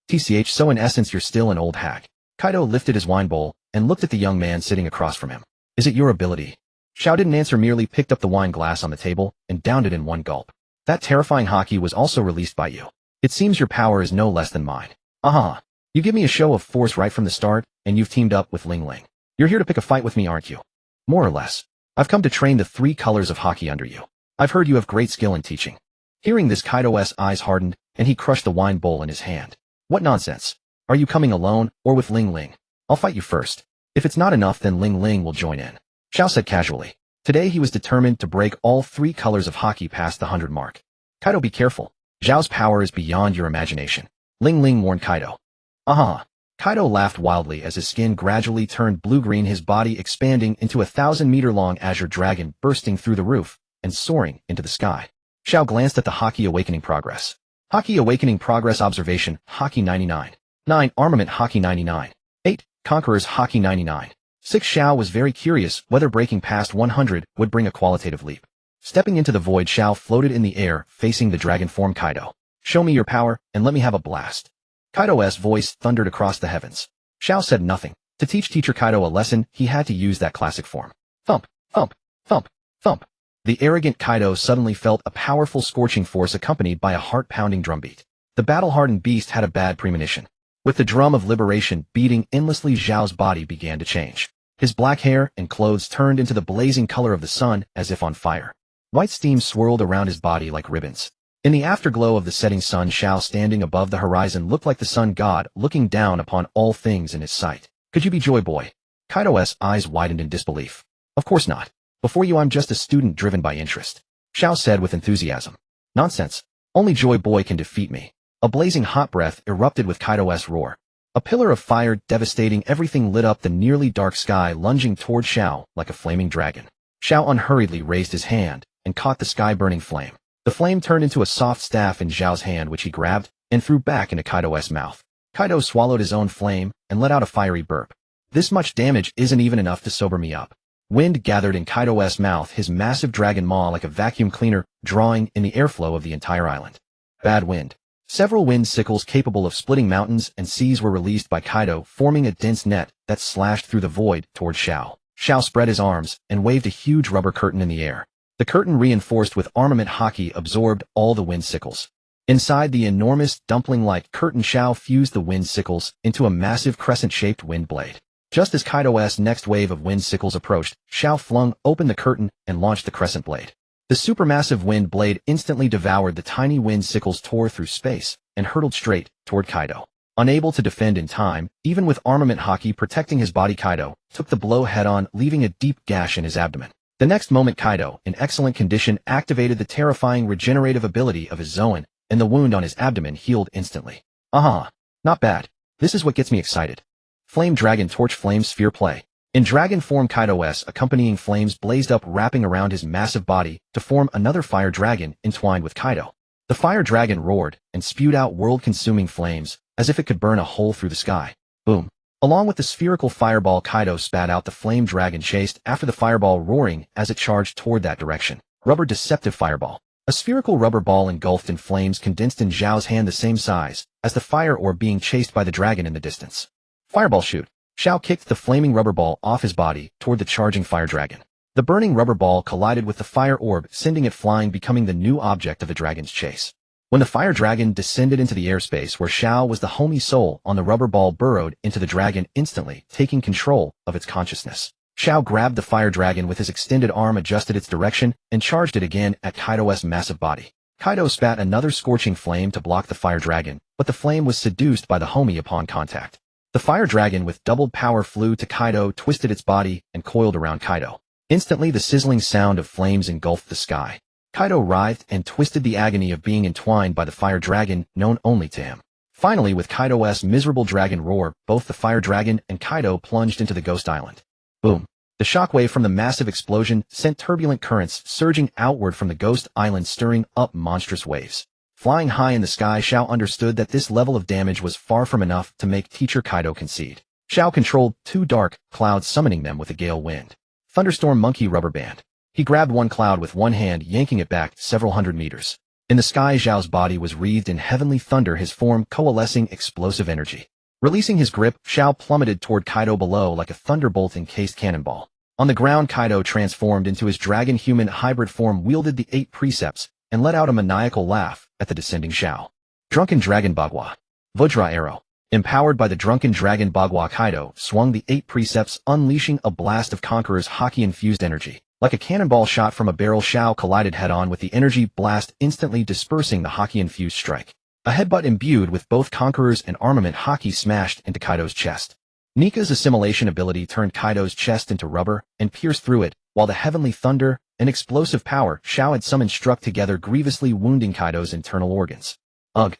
Speaker 1: TCH, so in essence you're still an old hag. Kaido lifted his wine bowl and looked at the young man sitting across from him. Is it your ability? Xiao didn't answer, merely picked up the wine glass on the table and downed it in one gulp. That terrifying haki was also released by you. It seems your power is no less than mine. Aha. You give me a show of force right from the start, and you've teamed up with Ling Ling. You're here to pick a fight with me, aren't you? More or less. I've come to train the 3 colors of haki under you. I've heard you have great skill in teaching. Hearing this, Kaido's eyes hardened, and he crushed the wine bowl in his hand. What nonsense. Are you coming alone, or with Ling Ling? I'll fight you first. If it's not enough, then Ling Ling will join in. Xiao said casually. Today he was determined to break all 3 colors of haki past the 100 mark. Kaido, be careful. Xiao's power is beyond your imagination. Ling Ling warned Kaido. Aha. Kaido laughed wildly as his skin gradually turned blue-green, his body expanding into a 1,000-meter-long azure dragon bursting through the roof and soaring into the sky. Xiao glanced at the Haki Awakening Progress. Haki Awakening Progress Observation, Haki 99. 9. Armament Haki 99. 8. Conquerors Haki 99. 6. Xiao was very curious whether breaking past 100 would bring a qualitative leap. Stepping into the void, Xiao floated in the air, facing the dragon form Kaido. Show me your power, and let me have a blast. Kaido's voice thundered across the heavens. Xiao said nothing. To teach teacher Kaido a lesson, he had to use that classic form. Thump, thump, thump, thump. The arrogant Kaido suddenly felt a powerful scorching force accompanied by a heart-pounding drumbeat. The battle-hardened beast had a bad premonition. With the drum of liberation beating endlessly, Xiao's body began to change. His black hair and clothes turned into the blazing color of the sun, as if on fire. White steam swirled around his body like ribbons. In the afterglow of the setting sun, Xiao, standing above the horizon, looked like the sun god looking down upon all things in his sight. Could you be Joy Boy? Kaido's eyes widened in disbelief. Of course not. Before you, I'm just a student driven by interest. Xiao said with enthusiasm. Nonsense. Only Joy Boy can defeat me. A blazing hot breath erupted with Kaido's roar. A pillar of fire devastating everything lit up the nearly dark sky, lunging toward Xiao like a flaming dragon. Xiao unhurriedly raised his hand and caught the sky-burning flame. The flame turned into a soft staff in Xiao's hand, which he grabbed and threw back into Kaido's mouth. Kaido swallowed his own flame and let out a fiery burp. This much damage isn't even enough to sober me up. Wind gathered in Kaido's mouth, his massive dragon maw like a vacuum cleaner, drawing in the airflow of the entire island. Bad wind. Several wind sickles capable of splitting mountains and seas were released by Kaido, forming a dense net that slashed through the void toward Xiao. Xiao spread his arms and waved a huge rubber curtain in the air. The curtain, reinforced with armament haki, absorbed all the wind sickles. Inside the enormous dumpling-like curtain, Xiao fused the wind sickles into a massive crescent-shaped wind blade. Just as Kaido's next wave of wind sickles approached, Xiao flung open the curtain and launched the crescent blade. The supermassive wind blade instantly devoured the tiny wind sickles, tore through space, and hurtled straight toward Kaido. Unable to defend in time, even with armament haki protecting his body, Kaido took the blow head-on, leaving a deep gash in his abdomen. The next moment, Kaido, in excellent condition, activated the terrifying regenerative ability of his Zoan, and the wound on his abdomen healed instantly. Aha! Not bad. This is what gets me excited. Flame Dragon Torch Flame Sphere Play. In dragon form, Kaido's accompanying flames blazed up, wrapping around his massive body to form another fire dragon entwined with Kaido. The fire dragon roared and spewed out world-consuming flames, as if it could burn a hole through the sky. Boom. Along with the spherical fireball, Kaido spat out the flame dragon, chased after the fireball, roaring as it charged toward that direction. Rubber Deceptive Fireball. A spherical rubber ball engulfed in flames condensed in Xiao's hand, the same size as the fire orb being chased by the dragon in the distance. Fireball Shoot. Xiao kicked the flaming rubber ball off his body toward the charging fire dragon. The burning rubber ball collided with the fire orb, sending it flying, becoming the new object of the dragon's chase. When the fire dragon descended into the airspace where Xiao was, the homie soul on the rubber ball burrowed into the dragon, instantly taking control of its consciousness. Xiao grabbed the fire dragon with his extended arm, adjusted its direction, and charged it again at Kaido's massive body. Kaido spat another scorching flame to block the fire dragon, but the flame was seduced by the homie upon contact. The fire dragon with doubled power flew to Kaido, twisted its body, and coiled around Kaido. Instantly the sizzling sound of flames engulfed the sky. Kaido writhed and twisted the agony of being entwined by the fire dragon, known only to him. Finally, with Kaido's miserable dragon roar, both the fire dragon and Kaido plunged into the ghost island. Boom. The shockwave from the massive explosion sent turbulent currents surging outward from the ghost island, stirring up monstrous waves. Flying high in the sky, Xiao understood that this level of damage was far from enough to make teacher Kaido concede. Xiao controlled 2 dark clouds, summoning them with a gale wind. Thunderstorm monkey rubber band. He grabbed one cloud with one hand, yanking it back several hundred meters. In the sky, Xiao's body was wreathed in heavenly thunder, his form coalescing explosive energy. Releasing his grip, Xiao plummeted toward Kaido below like a thunderbolt-encased cannonball. On the ground, Kaido transformed into his dragon-human hybrid form, wielded the 8 precepts, and let out a maniacal laugh at the descending Xiao. Drunken Dragon Bagua. Vajra Arrow. Empowered by the Drunken Dragon Bagua, Kaido swung the 8 precepts, unleashing a blast of Conqueror's Haki-infused energy. Like a cannonball shot from a barrel, Xiao collided head-on with the energy blast, instantly dispersing the Haki-infused strike. A headbutt imbued with both Conqueror's and armament Haki smashed into Kaido's chest. Nika's assimilation ability turned Kaido's chest into rubber and pierced through it, while the heavenly thunder and explosive power Xiao had summoned struck together, grievously wounding Kaido's internal organs. Ugh.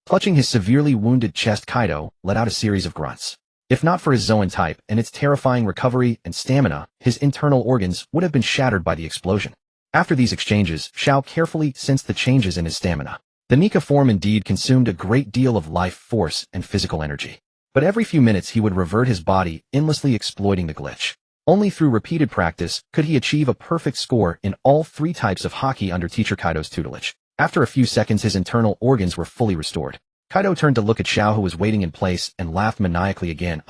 Speaker 1: Clutching his severely wounded chest, Kaido let out a series of grunts. If not for his Zoan type and its terrifying recovery and stamina, his internal organs would have been shattered by the explosion. After these exchanges, Xiao carefully sensed the changes in his stamina. The Nika form indeed consumed a great deal of life force and physical energy. But every few minutes he would revert his body, endlessly exploiting the glitch. Only through repeated practice could he achieve a perfect score in all 3 types of Haki under teacher Kaido's tutelage. After a few seconds, his internal organs were fully restored. Kaido turned to look at Xiao, who was waiting in place, and laughed maniacally again.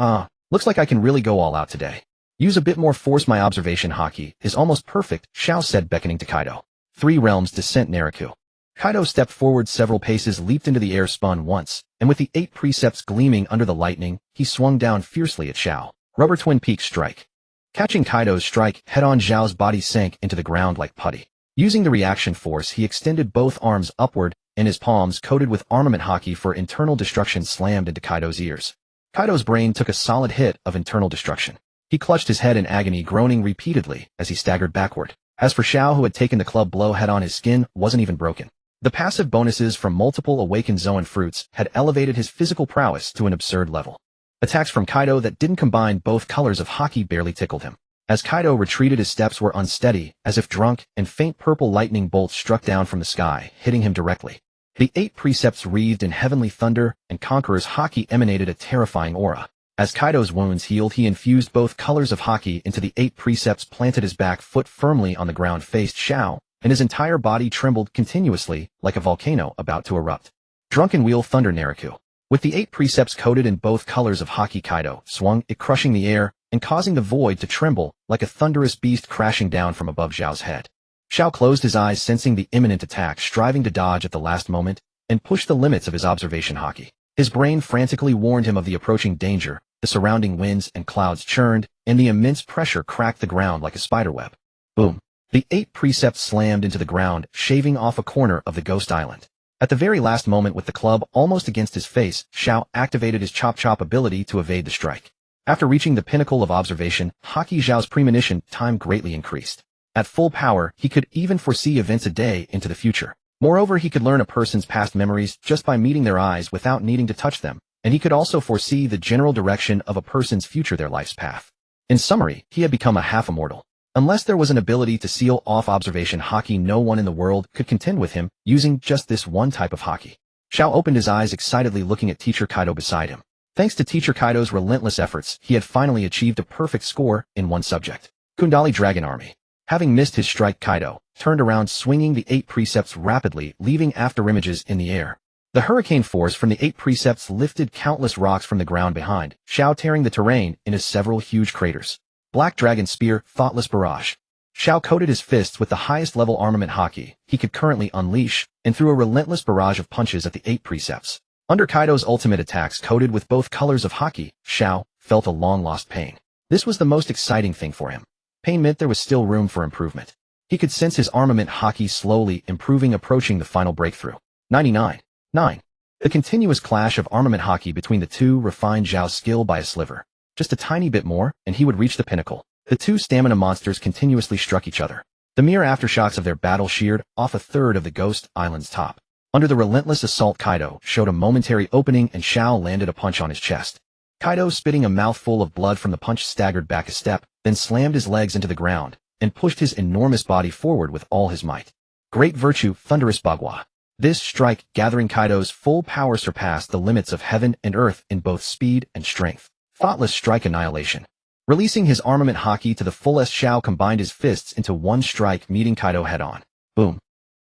Speaker 1: Looks like I can really go all out today. Use a bit more force. My observation Haki is almost perfect, Xiao said, beckoning to Kaido. 3 realms descent Naraku. Kaido stepped forward several paces, leaped into the air, spun once, and with the 8 precepts gleaming under the lightning, he swung down fiercely at Xiao. Rubber Twin Peak Strike. Catching Kaido's strike head-on, Xiao's body sank into the ground like putty. Using the reaction force, he extended both arms upward, and his palms, coated with armament Haki for internal destruction, slammed into Kaido's ears. Kaido's brain took a solid hit of internal destruction. He clutched his head in agony, groaning repeatedly as he staggered backward. As for Xiao, who had taken the club blow head-on, his skin wasn't even broken. The passive bonuses from multiple awakened Zoan fruits had elevated his physical prowess to an absurd level. Attacks from Kaido that didn't combine both colors of Haki barely tickled him. As Kaido retreated, his steps were unsteady, as if drunk, and faint purple lightning bolts struck down from the sky, hitting him directly. The 8 precepts wreathed in heavenly thunder, and Conqueror's Haki emanated a terrifying aura. As Kaido's wounds healed, he infused both colors of Haki into the 8 precepts, planted his back foot firmly on the ground, faced Xiao, and his entire body trembled continuously like a volcano about to erupt. Drunken Wheel Thunder Naraku. With the 8 precepts coated in both colors of Haki, Kaido swung it, crushing the air and causing the void to tremble like a thunderous beast crashing down from above Xiao's head. Xiao closed his eyes, sensing the imminent attack, striving to dodge at the last moment and push the limits of his observation Haki. His brain frantically warned him of the approaching danger. The surrounding winds and clouds churned, and the immense pressure cracked the ground like a spiderweb. Boom. The 8 precepts slammed into the ground, shaving off a corner of the ghost island. At the very last moment, with the club almost against his face, Xiao activated his Chop Chop ability to evade the strike. After reaching the pinnacle of observation Haki, Xiao's premonition time greatly increased. At full power, he could even foresee events a day into the future. Moreover, he could learn a person's past memories just by meeting their eyes without needing to touch them, and he could also foresee the general direction of a person's future, their life's path. In summary, he had become a half-immortal. Unless there was an ability to seal off observation Haki, no one in the world could contend with him using just this one type of Haki. Xiao opened his eyes excitedly, looking at teacher Kaido beside him. Thanks to teacher Kaido's relentless efforts, he had finally achieved a perfect score in one subject. Kundali Dragon Army. Having missed his strike, Kaido turned around, swinging the 8 precepts rapidly, leaving afterimages in the air. The hurricane force from the 8 precepts lifted countless rocks from the ground behind Xiao, tearing the terrain into several huge craters. Black Dragon Spear, Thoughtless Barrage. Xiao coated his fists with the highest level armament Haki he could currently unleash, and threw a relentless barrage of punches at the 8 precepts. Under Kaido's ultimate attacks coated with both colors of Haki, Xiao felt a long-lost pain. This was the most exciting thing for him. Pain meant there was still room for improvement. He could sense his armament haki slowly improving, approaching the final breakthrough. 99.9. The continuous clash of armament haki between the two refined Zhao's skill by a sliver. Just a tiny bit more, and he would reach the pinnacle. The two stamina monsters continuously struck each other. The mere aftershocks of their battle sheared off a third of the Ghost Island's top. Under the relentless assault, Kaido showed a momentary opening and Zhao landed a punch on his chest. Kaido, spitting a mouthful of blood from the punch, staggered back a step, then slammed his legs into the ground and pushed his enormous body forward with all his might. Great virtue, thunderous bagua. This strike, gathering Kaido's full power, surpassed the limits of heaven and earth in both speed and strength. Thoughtless strike, annihilation. Releasing his armament haki to the fullest, Zhao combined his fists into one strike, meeting Kaido head-on. Boom.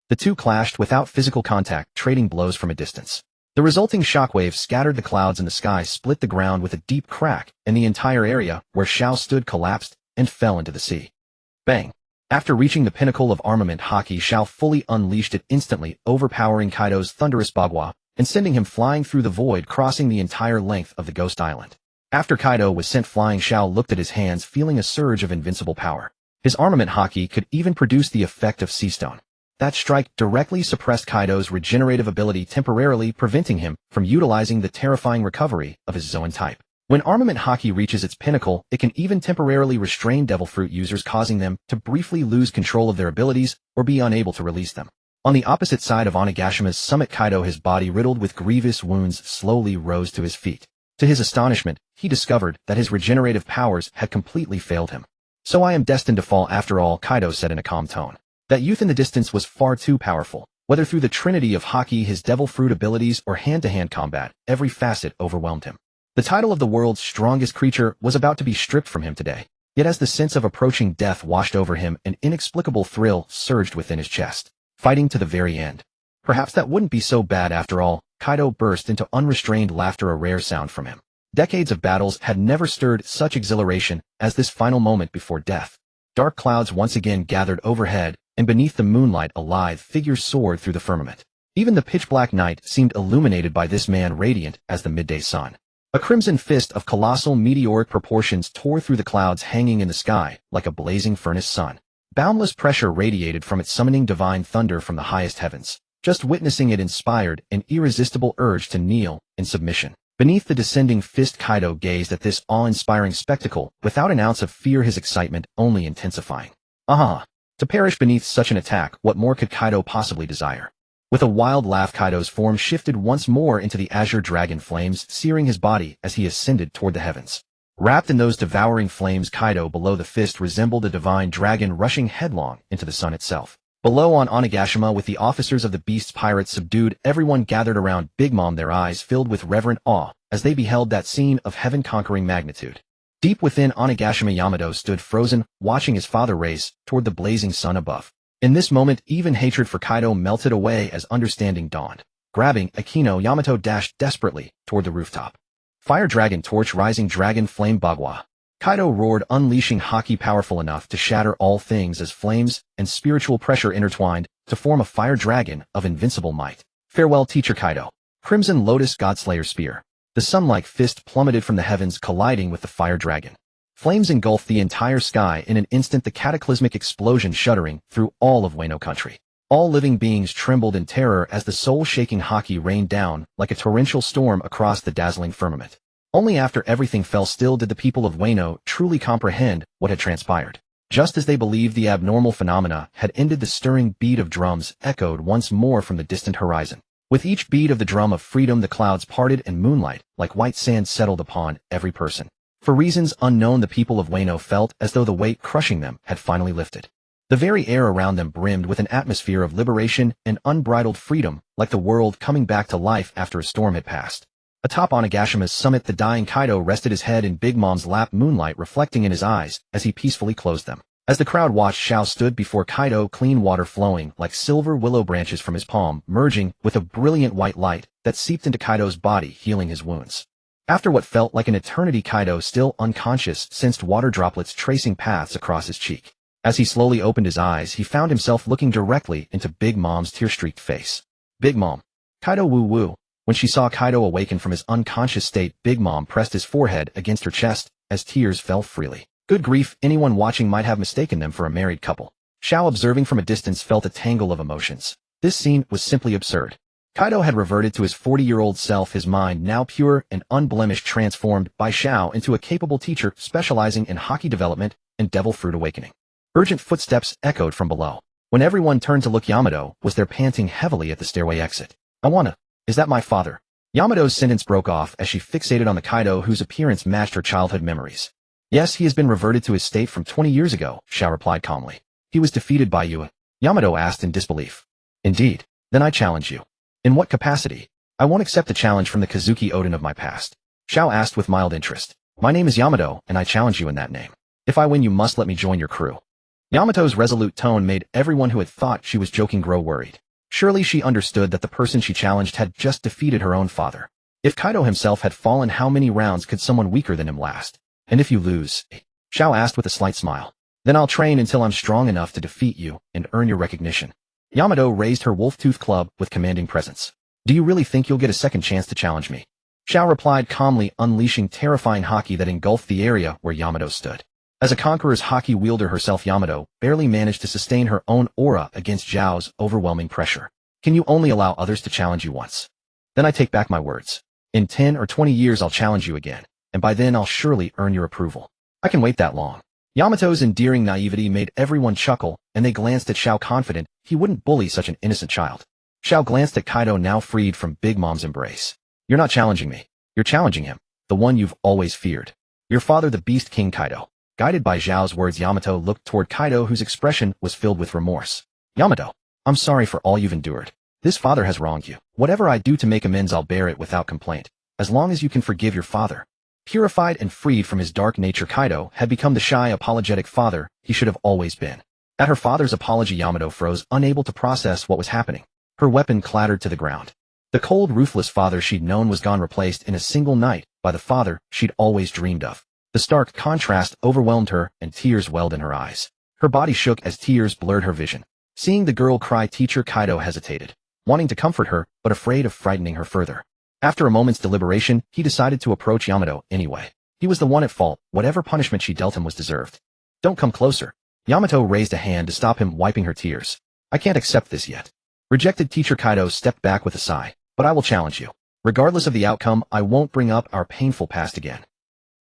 Speaker 1: The two clashed without physical contact, trading blows from a distance. The resulting shockwaves scattered the clouds in the sky, split the ground with a deep crack, and the entire area where Zhao stood collapsed and fell into the sea. Bang. After reaching the pinnacle of armament haki, Zhao fully unleashed it, instantly overpowering Kaido's thunderous bagua and sending him flying through the void, crossing the entire length of the Ghost Island. After Kaido was sent flying, Zhao looked at his hands, feeling a surge of invincible power. His armament haki could even produce the effect of sea stone. That strike directly suppressed Kaido's regenerative ability, temporarily preventing him from utilizing the terrifying recovery of his Zoan type. When armament haki reaches its pinnacle, it can even temporarily restrain Devil Fruit users, causing them to briefly lose control of their abilities or be unable to release them. On the opposite side of Onagashima's summit, Kaido, his body riddled with grievous wounds, slowly rose to his feet. To his astonishment, he discovered that his regenerative powers had completely failed him. So I am destined to fall after all, Kaido said in a calm tone. That youth in the distance was far too powerful. Whether through the trinity of haki, his Devil Fruit abilities, or hand-to-hand combat, every facet overwhelmed him. The title of the world's strongest creature was about to be stripped from him today. Yet as the sense of approaching death washed over him, an inexplicable thrill surged within his chest. Fighting to the very end. Perhaps that wouldn't be so bad after all. Kaido burst into unrestrained laughter, a rare sound from him. Decades of battles had never stirred such exhilaration as this final moment before death. Dark clouds once again gathered overhead, and beneath the moonlight a lithe figure soared through the firmament. Even the pitch-black night seemed illuminated by this man, radiant as the midday sun. A crimson fist of colossal meteoric proportions tore through the clouds hanging in the sky like a blazing furnace sun. Boundless pressure radiated from it, summoning divine thunder from the highest heavens. Just witnessing it inspired an irresistible urge to kneel in submission. Beneath the descending fist, Kaido gazed at this awe-inspiring spectacle without an ounce of fear, his excitement only intensifying. To perish beneath such an attack, what more could Kaido possibly desire? With a wild laugh, Kaido's form shifted once more into the azure dragon flames, searing his body as he ascended toward the heavens. Wrapped in those devouring flames, Kaido below the fist resembled a divine dragon rushing headlong into the sun itself. Below on Onigashima, with the officers of the Beast's pirates subdued, everyone gathered around Big Mom, their eyes filled with reverent awe as they beheld that scene of heaven-conquering magnitude. Deep within, Onigashima Yamato stood frozen, watching his father race toward the blazing sun above. In this moment, even hatred for Kaido melted away as understanding dawned. Grabbing Akino, Yamato dashed desperately toward the rooftop. Fire Dragon Torch, Rising Dragon Flame Bagua. Kaido roared, unleashing haki powerful enough to shatter all things as flames and spiritual pressure intertwined to form a fire dragon of invincible might. Farewell, teacher Kaido. Crimson Lotus Godslayer Spear. The sun-like fist plummeted from the heavens, colliding with the fire dragon. Flames engulfed the entire sky in an instant, the cataclysmic explosion shuddering through all of Wano country. All living beings trembled in terror as the soul-shaking haki rained down like a torrential storm across the dazzling firmament. Only after everything fell still did the people of Wano truly comprehend what had transpired. Just as they believed the abnormal phenomena had ended, the stirring beat of drums echoed once more from the distant horizon. With each beat of the drum of freedom, the clouds parted and moonlight, like white sand, settled upon every person. For reasons unknown, the people of Wano felt as though the weight crushing them had finally lifted. The very air around them brimmed with an atmosphere of liberation and unbridled freedom, like the world coming back to life after a storm had passed. Atop Onagashima's summit, the dying Kaido rested his head in Big Mom's lap, moonlight reflecting in his eyes as he peacefully closed them. As the crowd watched, Zhao stood before Kaido, clean water flowing like silver willow branches from his palm, merging with a brilliant white light that seeped into Kaido's body, healing his wounds. After what felt like an eternity, Kaido, still unconscious, sensed water droplets tracing paths across his cheek. As he slowly opened his eyes, he found himself looking directly into Big Mom's tear-streaked face. Big Mom. Kaido woo-woo. When she saw Kaido awaken from his unconscious state, Big Mom pressed his forehead against her chest as tears fell freely. Good grief, anyone watching might have mistaken them for a married couple. Xiao, observing from a distance, felt a tangle of emotions. This scene was simply absurd. Kaido had reverted to his 40-year-old self, his mind now pure and unblemished, transformed by Xiao into a capable teacher specializing in haki development and devil fruit awakening. Urgent footsteps echoed from below. When everyone turned to look, Yamato was there, panting heavily at the stairway exit. Is that my father? Yamato's sentence broke off as she fixated on the Kaido whose appearance matched her childhood memories. Yes, he has been reverted to his state from 20 years ago, Xiao replied calmly. He was defeated by you? Yamato asked in disbelief. Indeed. Then I challenge you. In what capacity? I won't accept the challenge from the Kazuki Odin of my past. Xiao asked with mild interest. My name is Yamato, and I challenge you in that name. If I win, you must let me join your crew. Yamato's resolute tone made everyone who had thought she was joking grow worried. Surely she understood that the person she challenged had just defeated her own father. If Kaido himself had fallen, how many rounds could someone weaker than him last? And if you lose? Xiao asked with a slight smile. Then I'll train until I'm strong enough to defeat you and earn your recognition. Yamato raised her wolf-tooth club with commanding presence. Do you really think you'll get a second chance to challenge me? Xiao replied calmly, unleashing terrifying haki that engulfed the area where Yamato stood. As a conqueror's haki wielder herself, Yamato barely managed to sustain her own aura against Zhao's overwhelming pressure. Can you only allow others to challenge you once? Then I take back my words. In 10 or 20 years I'll challenge you again, and by then I'll surely earn your approval. I can wait that long. Yamato's endearing naivety made everyone chuckle, and they glanced at Xiao, confident he wouldn't bully such an innocent child. Xiao glanced at Kaido, now freed from Big Mom's embrace. You're not challenging me. You're challenging him, the one you've always feared. Your father, the Beast King Kaido. Guided by Zhao's words, Yamato looked toward Kaido, whose expression was filled with remorse. Yamato, I'm sorry for all you've endured. This father has wronged you. Whatever I do to make amends, I'll bear it without complaint. As long as you can forgive your father. Purified and freed from his dark nature, Kaido had become the shy, apologetic father he should have always been. At her father's apology, Yamato froze, unable to process what was happening. Her weapon clattered to the ground. The cold, ruthless father she'd known was gone, replaced in a single night by the father she'd always dreamed of. The stark contrast overwhelmed her, and tears welled in her eyes. Her body shook as tears blurred her vision. Seeing the girl cry teacher, Kaido hesitated, wanting to comfort her, but afraid of frightening her further. After a moment's deliberation, he decided to approach Yamato anyway. He was the one at fault. Whatever punishment she dealt him was deserved. Don't come closer. Yamato raised a hand to stop him, wiping her tears. I can't accept this yet. Rejected teacher. Kaido stepped back with a sigh. But I will challenge you. Regardless of the outcome, I won't bring up our painful past again.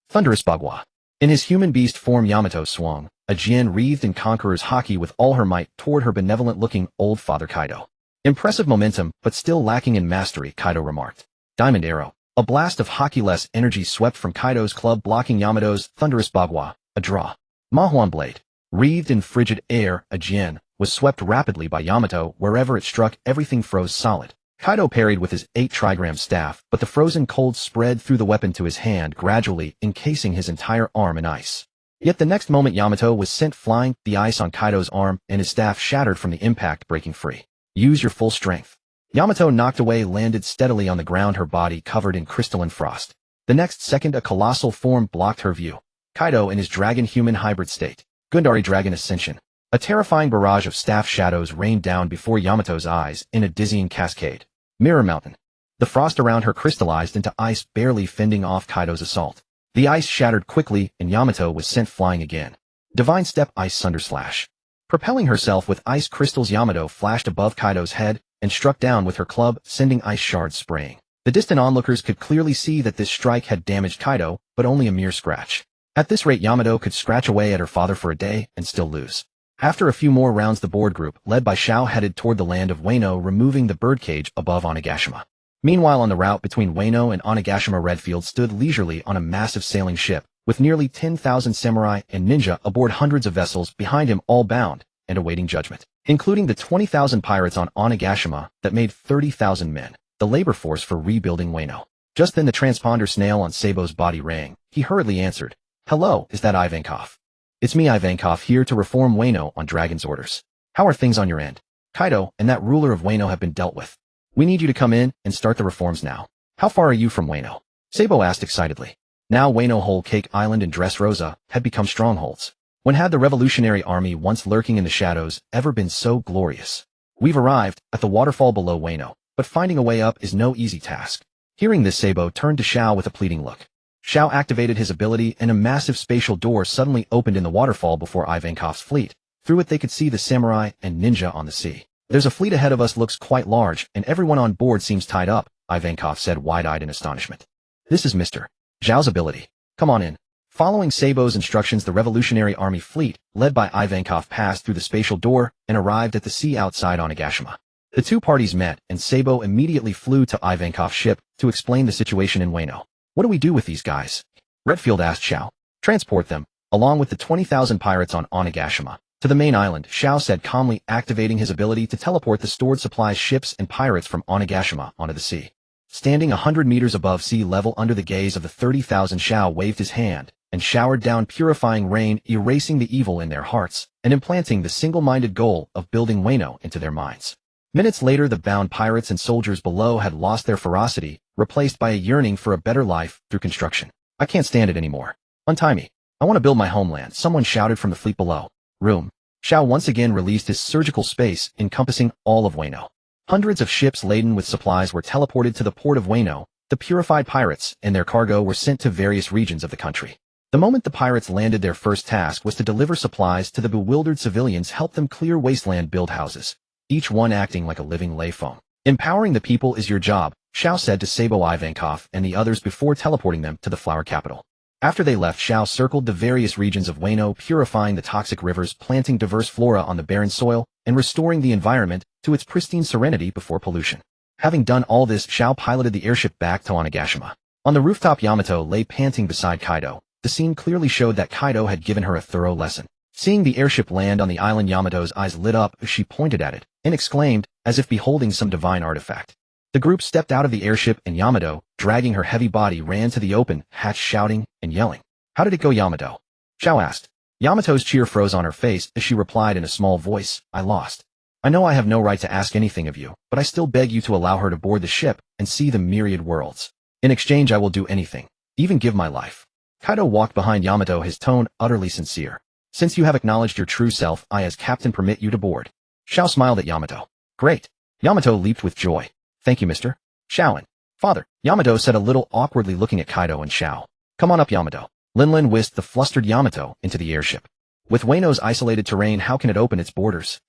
Speaker 1: Thunderous Bagua. In his human beast form, Yamato swung, a Jin wreathed in conqueror's haki with all her might, toward her benevolent-looking old father Kaido. Impressive momentum, but still lacking in mastery, Kaido remarked. Diamond Arrow. A blast of haki-less energy swept from Kaido's club, blocking Yamato's Thunderous Bagua, a draw. Mahuan Blade. Wreathed in frigid air, a Jin, was swept rapidly by Yamato. Wherever it struck, everything froze solid. Kaido parried with his 8-trigram staff, but the frozen cold spread through the weapon to his hand, gradually encasing his entire arm in ice. Yet the next moment Yamato was sent flying, the ice on Kaido's arm and his staff shattered from the impact, breaking free. Use your full strength. Yamato knocked away, landed steadily on the ground, her body covered in crystalline frost. The next second a colossal form blocked her view. Kaido in his dragon-human hybrid state. Gundari Dragon Ascension. A terrifying barrage of staff shadows rained down before Yamato's eyes in a dizzying cascade. Mirror Mountain. The frost around her crystallized into ice, barely fending off Kaido's assault. The ice shattered quickly, and Yamato was sent flying again. Divine Step Ice Sunder Slash. Propelling herself with ice crystals, Yamato flashed above Kaido's head and struck down with her club, sending ice shards spraying. The distant onlookers could clearly see that this strike had damaged Kaido, but only a mere scratch. At this rate, Yamato could scratch away at her father for a day and still lose. After a few more rounds, the board group, led by Xiao, headed toward the land of Wano, removing the birdcage above Onigashima. Meanwhile, on the route between Wano and Onigashima, Redfield stood leisurely on a massive sailing ship, with nearly 10,000 samurai and ninja aboard hundreds of vessels behind him, all bound and awaiting judgment, including the 20,000 pirates on Onigashima that made 30,000 men, the labor force for rebuilding Wano. Just then the transponder snail on Sabo's body rang. He hurriedly answered. Hello, is that Ivankov? It's me, Ivankov, here to reform Wano on Dragon's orders. How are things on your end? Kaido and that ruler of Wano have been dealt with. We need you to come in and start the reforms now. How far are you from Wano? Sabo asked excitedly. Now Wano, Whole Cake Island, and Dressrosa had become strongholds. When had the revolutionary army, once lurking in the shadows, ever been so glorious? We've arrived at the waterfall below Wano, but finding a way up is no easy task. Hearing this, Sabo turned to Xiao with a pleading look. Xiao activated his ability, and a massive spatial door suddenly opened in the waterfall before Ivankov's fleet, Through it they could see the samurai and ninja on the sea. There's a fleet ahead of us, looks quite large, and everyone on board seems tied up, Ivankov said wide-eyed in astonishment. This is Mr. Zhao's ability. Come on in. Following Sabo's instructions, the Revolutionary Army fleet, led by Ivankov, passed through the spatial door and arrived at the sea outside Onigashima. The two parties met, and Sabo immediately flew to Ivankov's ship to explain the situation in Wano. What do we do with these guys? Redfield asked Xiao. Transport them, along with the 20,000 pirates on Onigashima, to the main island, Xiao said calmly, activating his ability to teleport the stored supplies, ships, and pirates from Onigashima onto the sea. Standing 100 meters above sea level under the gaze of the 30,000, Xiao waved his hand and showered down purifying rain, erasing the evil in their hearts and implanting the single-minded goal of building Wano into their minds. Minutes later, the bound pirates and soldiers below had lost their ferocity, replaced by a yearning for a better life through construction. I can't stand it anymore. Untie me. I want to build my homeland, someone shouted from the fleet below. Room. Xiao once again released his surgical space, encompassing all of Wano. Hundreds of ships laden with supplies were teleported to the port of Wano. The purified pirates and their cargo were sent to various regions of the country. The moment the pirates landed, their first task was to deliver supplies to the bewildered civilians, help them clear wasteland, build houses, each one acting like a living lay foam. Empowering the people is your job, Xiao said to Sabo, Ivankov, and the others before teleporting them to the flower capital. After they left, Xiao circled the various regions of Wano, purifying the toxic rivers, planting diverse flora on the barren soil, and restoring the environment to its pristine serenity before pollution. Having done all this, Xiao piloted the airship back to Onigashima. On the rooftop, Yamato lay panting beside Kaido. The scene clearly showed that Kaido had given her a thorough lesson. Seeing the airship land on the island, Yamato's eyes lit up as she pointed at it and exclaimed, as if beholding some divine artifact. The group stepped out of the airship, and Yamato, dragging her heavy body, ran to the open hatch, shouting and yelling. How did it go, Yamato? Xiao asked. Yamato's cheer froze on her face as she replied in a small voice, I lost. I know I have no right to ask anything of you, but I still beg you to allow her to board the ship and see the myriad worlds. In exchange, I will do anything, even give my life. Kaido walked behind Yamato, his tone utterly sincere. Since you have acknowledged your true self, I as captain permit you to board. Xiao smiled at Yamato. Great. Yamato leaped with joy. Thank you, Mr. Xiao. Father, Yamato said a little awkwardly, looking at Kaido and Xiao. Come on up, Yamato. Linlin whisked the flustered Yamato into the airship. With Wano's isolated terrain, how can it open its borders?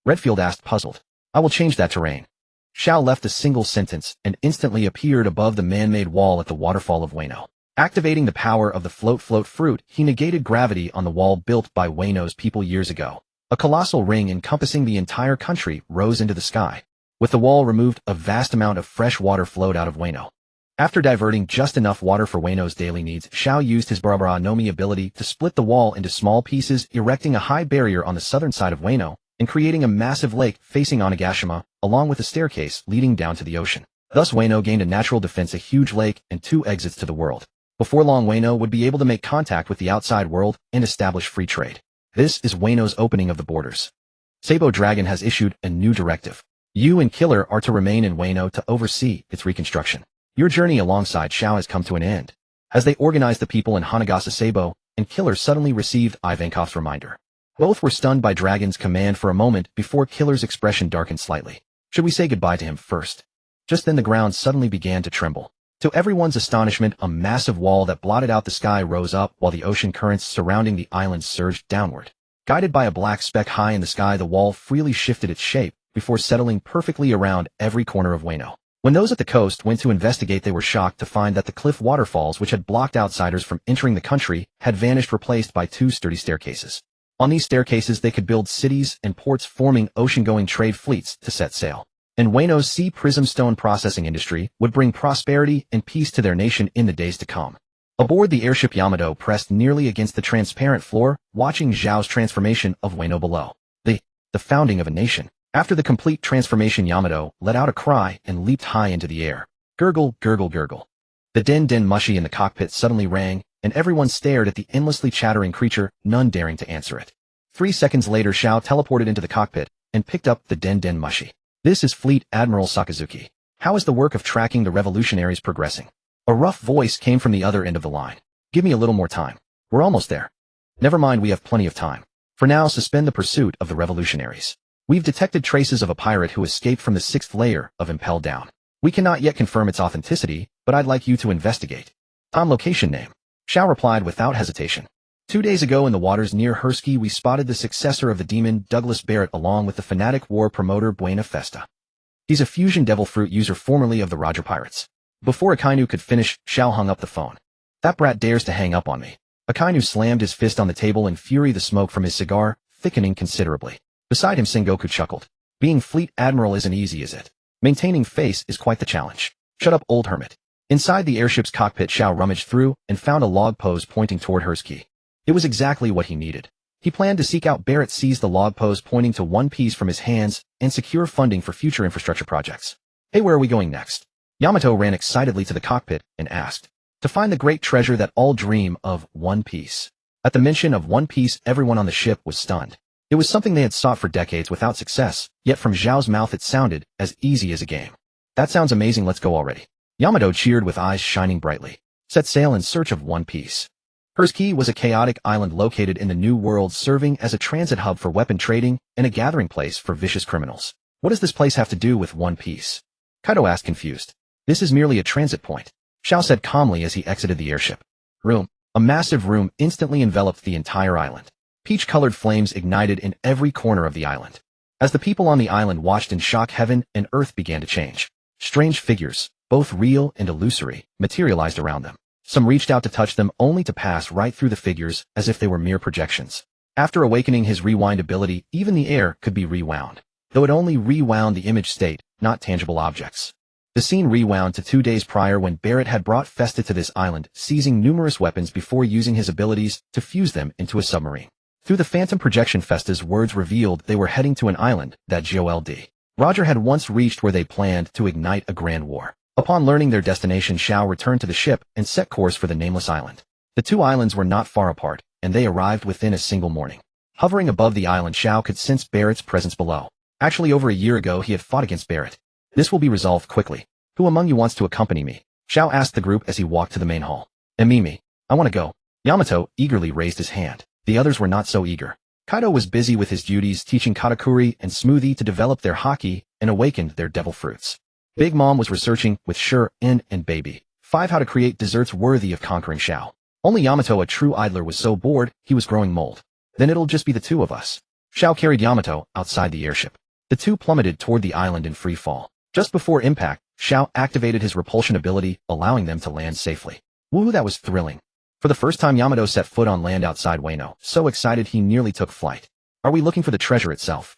Speaker 1: Redfield asked, puzzled. I will change that terrain. Xiao left a single sentence and instantly appeared above the man-made wall at the waterfall of Wano. Activating the power of the float fruit, he negated gravity on the wall built by Wano's people years ago. A colossal ring encompassing the entire country rose into the sky. With the wall removed, a vast amount of fresh water flowed out of Wano. After diverting just enough water for Wano's daily needs, Xiao used his Barbara no Mi ability to split the wall into small pieces, erecting a high barrier on the southern side of Wano and creating a massive lake facing Onigashima, along with a staircase leading down to the ocean. Thus Wano gained a natural defense, a huge lake, and 2 exits to the world. Before long, Wano would be able to make contact with the outside world and establish free trade. This is Wano's opening of the borders. Sabo Dragon has issued a new directive. You and Killer are to remain in Wano to oversee its reconstruction. Your journey alongside Xiao has come to an end. As they organized the people in Hanagasa, Sabo and Killer suddenly received Ivankov's reminder. Both were stunned by Dragon's command for a moment before Killer's expression darkened slightly. Should we say goodbye to him first? Just then the ground suddenly began to tremble. To everyone's astonishment, a massive wall that blotted out the sky rose up while the ocean currents surrounding the island surged downward. Guided by a black speck high in the sky, the wall freely shifted its shape before settling perfectly around every corner of Wano. When those at the coast went to investigate, they were shocked to find that the cliff waterfalls which had blocked outsiders from entering the country had vanished, replaced by 2 sturdy staircases. On these staircases they could build cities and ports, forming ocean-going trade fleets to set sail. And Wano's sea prism stone processing industry would bring prosperity and peace to their nation in the days to come. Aboard the airship, Yamato pressed nearly against the transparent floor, watching Zhao's transformation of Wano below. The founding of a nation. After the complete transformation, Yamato let out a cry and leaped high into the air. Gurgle, gurgle, gurgle. The den mushi in the cockpit suddenly rang, and everyone stared at the endlessly chattering creature, none daring to answer it. 3 seconds later, Xiao teleported into the cockpit and picked up the den mushi. This is Fleet Admiral Sakazuki. How is the work of tracking the revolutionaries progressing? A rough voice came from the other end of the line. Give me a little more time. We're almost there. Never mind, we have plenty of time. For now, suspend the pursuit of the revolutionaries. We've detected traces of a pirate who escaped from the 6th layer of Impel Down. We cannot yet confirm its authenticity, but I'd like you to investigate. Location name. Xiao replied without hesitation. 2 days ago in the waters near Hersky we spotted the successor of the demon Douglas Barrett along with the fanatic war promoter Buena Festa. He's a fusion devil fruit user formerly of the Roger Pirates. Before Akainu could finish, Xiao hung up the phone. That brat dares to hang up on me. Akainu slammed his fist on the table in fury, the smoke from his cigar thickening considerably. Beside him Sengoku chuckled. Being fleet admiral isn't easy, is it? Maintaining face is quite the challenge. Shut up, old hermit. Inside the airship's cockpit Xiao rummaged through and found a log pose pointing toward Hersky. It was exactly what he needed. He planned to seek out Barrett, seize the log pose pointing to One Piece from his hands, and secure funding for future infrastructure projects. Hey, where are we going next? Yamato ran excitedly to the cockpit and asked. To find the great treasure that all dream of, One Piece. At the mention of One Piece, everyone on the ship was stunned. It was something they had sought for decades without success, yet from Zhao's mouth it sounded as easy as a game. That sounds amazing, let's go already. Yamato cheered with eyes shining brightly. Set sail in search of One Piece. Hersky was a chaotic island located in the New World, serving as a transit hub for weapon trading and a gathering place for vicious criminals. What does this place have to do with One Piece? Kaido asked, confused. This is merely a transit point, Xiao said calmly as he exited the airship. Room. A massive room instantly enveloped the entire island. Peach-colored flames ignited in every corner of the island. As the people on the island watched in shock, heaven and earth began to change. Strange figures, both real and illusory, materialized around them. Some reached out to touch them only to pass right through the figures as if they were mere projections. After awakening his rewind ability, even the air could be rewound, though it only rewound the image state, not tangible objects. The scene rewound to 2 days prior when Barrett had brought Festa to this island, seizing numerous weapons before using his abilities to fuse them into a submarine. Through the phantom projection, Festa's words revealed they were heading to an island that Gold Roger had once reached, where they planned to ignite a grand war. Upon learning their destination, Xiao returned to the ship and set course for the nameless island. The two islands were not far apart, and they arrived within a single morning. Hovering above the island, Xiao could sense Barrett's presence below. Actually, over a year ago he had fought against Barrett. This will be resolved quickly. Who among you wants to accompany me? Xiao asked the group as he walked to the main hall. Mimi. I want to go. Yamato eagerly raised his hand. The others were not so eager. Kaido was busy with his duties, teaching Katakuri and Smoothie to develop their haki and awakened their devil fruits. Big Mom was researching with Sure, and Baby 5 how to create desserts worthy of conquering Xiao. Only Yamato, a true idler, was so bored he was growing mold. Then it'll just be the two of us. Xiao carried Yamato outside the airship. The two plummeted toward the island in free fall. Just before impact, Xiao activated his repulsion ability, allowing them to land safely. Woohoo, that was thrilling. For the first time Yamato set foot on land outside Wano, so excited he nearly took flight. Are we looking for the treasure itself?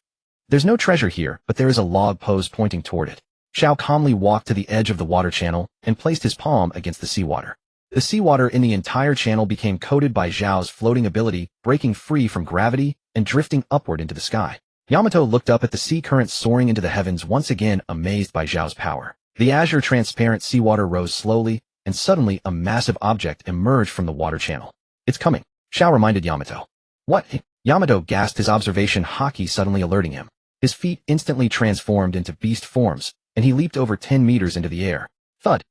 Speaker 1: There's no treasure here, but there is a log pose pointing toward it. Xiao calmly walked to the edge of the water channel and placed his palm against the seawater. The seawater in the entire channel became coated by Zhao's floating ability, breaking free from gravity and drifting upward into the sky. Yamato looked up at the sea current soaring into the heavens, once again amazed by Zhao's power. The azure transparent seawater rose slowly, and suddenly a massive object emerged from the water channel. It's coming, Xiao reminded Yamato. What? Yamato gasped, his observation haki suddenly alerting him. His feet instantly transformed into beast forms, and he leaped over 10 meters into the air. Thud.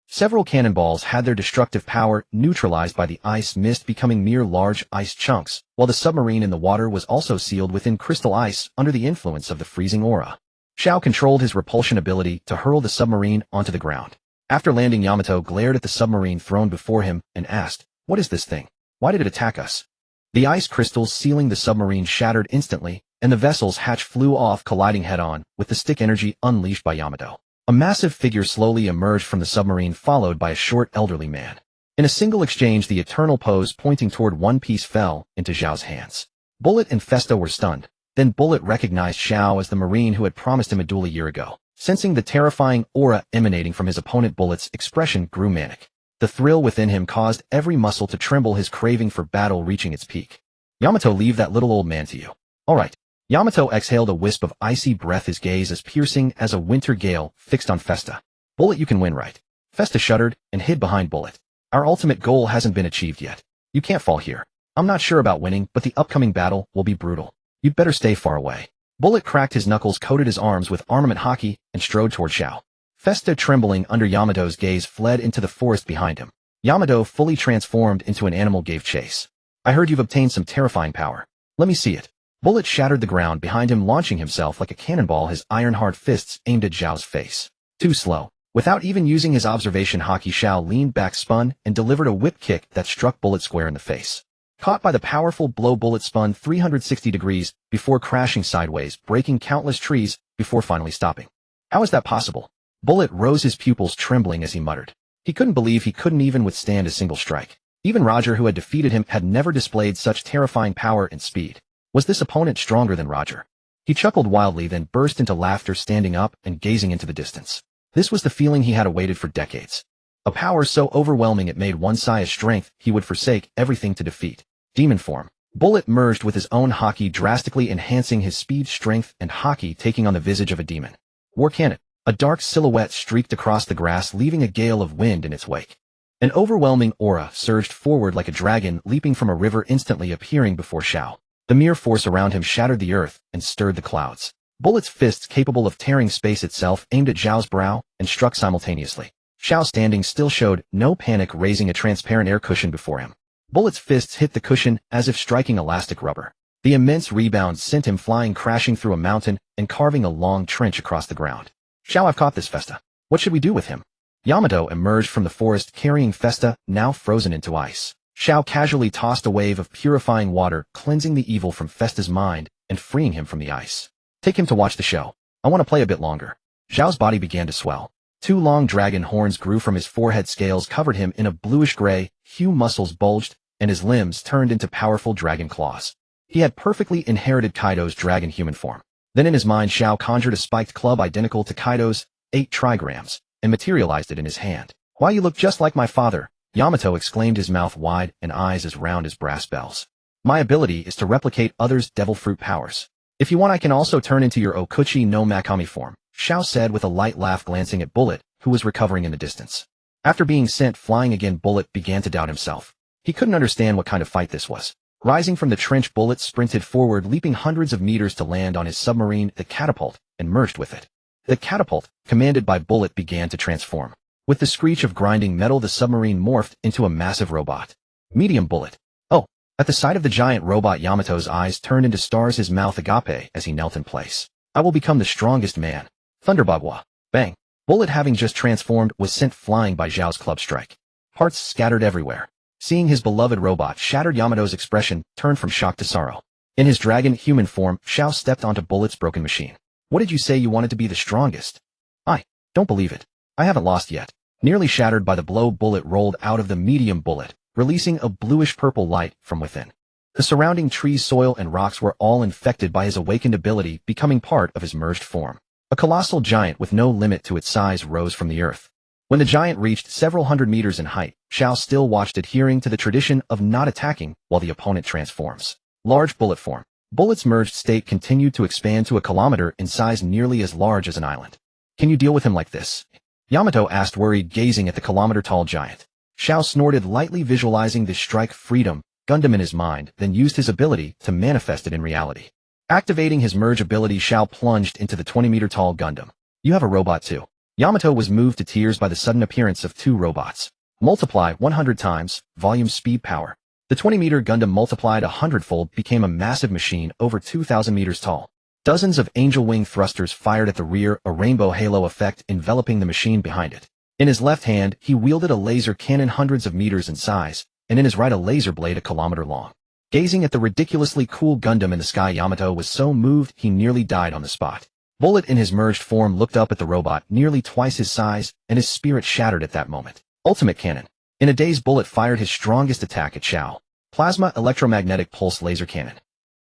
Speaker 1: Several cannonballs had their destructive power neutralized by the ice mist, becoming mere large ice chunks, while the submarine in the water was also sealed within crystal ice under the influence of the freezing aura. Xiao controlled his repulsion ability to hurl the submarine onto the ground. After landing, Yamato glared at the submarine thrown before him and asked, "What is this thing? Why did it attack us?" The ice crystals sealing the submarine shattered instantly, and the vessel's hatch flew off, colliding head-on with the stick energy unleashed by Yamato. A massive figure slowly emerged from the submarine, followed by a short elderly man. In a single exchange, the eternal pose pointing toward One Piece fell into Zhao's hands. Bullet and Festa were stunned. Then Bullet recognized Xiao as the Marine who had promised him a duel a year ago. Sensing the terrifying aura emanating from his opponent, Bullet's expression grew manic. The thrill within him caused every muscle to tremble, his craving for battle reaching its peak. Yamato, leave that little old man to you. All right. Yamato exhaled a wisp of icy breath, his gaze as piercing as a winter gale, fixed on Festa. Bullet, you can win, right? Festa shuddered and hid behind Bullet. Our ultimate goal hasn't been achieved yet. You can't fall here. I'm not sure about winning, but the upcoming battle will be brutal. You'd better stay far away. Bullet cracked his knuckles, coated his arms with armament haki, and strode toward Xiao. Festa, trembling under Yamato's gaze, fled into the forest behind him. Yamato, fully transformed into an animal, gave chase. I heard you've obtained some terrifying power. Let me see it. Bullet shattered the ground behind him, launching himself like a cannonball, his iron-hard fists aimed at Zhao's face. Too slow. Without even using his observation haki, Zhao leaned back, spun, and delivered a whip kick that struck Bullet square in the face. Caught by the powerful blow, Bullet spun 360 degrees before crashing sideways, breaking countless trees before finally stopping. How is that possible? Bullet rose, his pupils trembling as he muttered. He couldn't believe he couldn't even withstand a single strike. Even Roger, who had defeated him, had never displayed such terrifying power and speed. Was this opponent stronger than Roger? He chuckled wildly, then burst into laughter, standing up and gazing into the distance. This was the feeling he had awaited for decades. A power so overwhelming it made one sigh of strength he would forsake everything to defeat. Demon form. Bullet merged with his own haki, drastically enhancing his speed, strength, and haki, taking on the visage of a demon. War cannon. A dark silhouette streaked across the grass, leaving a gale of wind in its wake. An overwhelming aura surged forward like a dragon leaping from a river, instantly appearing before Zhao. The mere force around him shattered the earth and stirred the clouds. Bullet's fists, capable of tearing space itself, aimed at Zhao's brow and struck simultaneously. Zhao, standing still, showed no panic, raising a transparent air cushion before him. Bullet's fists hit the cushion as if striking elastic rubber. The immense rebound sent him flying, crashing through a mountain and carving a long trench across the ground. Zhao, I've caught this Festa. What should we do with him? Yamato emerged from the forest carrying Festa, now frozen into ice. Zhao casually tossed a wave of purifying water, cleansing the evil from Festa's mind and freeing him from the ice. Take him to watch the show. I want to play a bit longer. Zhao's body began to swell. Two long dragon horns grew from his forehead, scales covered him in a bluish-gray hue, muscles bulged, and his limbs turned into powerful dragon claws. He had perfectly inherited Kaido's dragon human form. Then in his mind, Zhao conjured a spiked club identical to Kaido's 8 trigrams and materialized it in his hand. Why, you look just like my father, Yamato exclaimed, his mouth wide and eyes as round as brass bells. My ability is to replicate others' devil fruit powers. If you want, I can also turn into your Okuchi no Makami form, Zhao said with a light laugh, glancing at Bullet, who was recovering in the distance. After being sent flying again, Bullet began to doubt himself. He couldn't understand what kind of fight this was. Rising from the trench, Bullet sprinted forward, leaping hundreds of meters to land on his submarine, the catapult, and merged with it. The catapult, commanded by Bullet, began to transform. With the screech of grinding metal, the submarine morphed into a massive robot. Medium Bullet. Oh! At the sight of the giant robot, Yamato's eyes turned into stars, his mouth agape as he knelt in place. I will become the strongest man. Thunderbagwa. Bang. Bullet, having just transformed, was sent flying by Zhao's club strike. Parts scattered everywhere. Seeing his beloved robot shattered, Yamato's expression turned from shock to sorrow. In his dragon human form, Zhao stepped onto Bullet's broken machine. What did you say you wanted to be the strongest? I don't believe it. I haven't lost yet. Nearly shattered by the blow, Bullet rolled out of the medium Bullet, releasing a bluish-purple light from within. The surrounding trees, soil, and rocks were all infected by his awakened ability, becoming part of his merged form. A colossal giant with no limit to its size rose from the earth. When the giant reached several hundred meters in height, Zhao still watched, adhering to the tradition of not attacking while the opponent transforms. Large Bullet form. Bullet's merged state continued to expand to a kilometer in size, nearly as large as an island. Can you deal with him like this? Yamato asked, worried, gazing at the kilometer-tall giant. Zhao snorted lightly, visualizing the Strike Freedom Gundam in his mind, then used his ability to manifest it in reality. Activating his merge ability, Zhao plunged into the 20-meter-tall Gundam. You have a robot too. Yamato was moved to tears by the sudden appearance of two robots. Multiply 100 times, volume, speed, power. The 20-meter Gundam multiplied 100-fold, became a massive machine over 2,000 meters tall. Dozens of angel wing thrusters fired at the rear, a rainbow halo effect enveloping the machine behind it. In his left hand, he wielded a laser cannon hundreds of meters in size, and in his right a laser blade a kilometer long. Gazing at the ridiculously cool Gundam in the sky, Yamato was so moved he nearly died on the spot. Bullet in his merged form looked up at the robot, nearly twice his size, and his spirit shattered at that moment. Ultimate Cannon. In a daze, Bullet fired his strongest attack at Zhao. Plasma Electromagnetic Pulse Laser Cannon.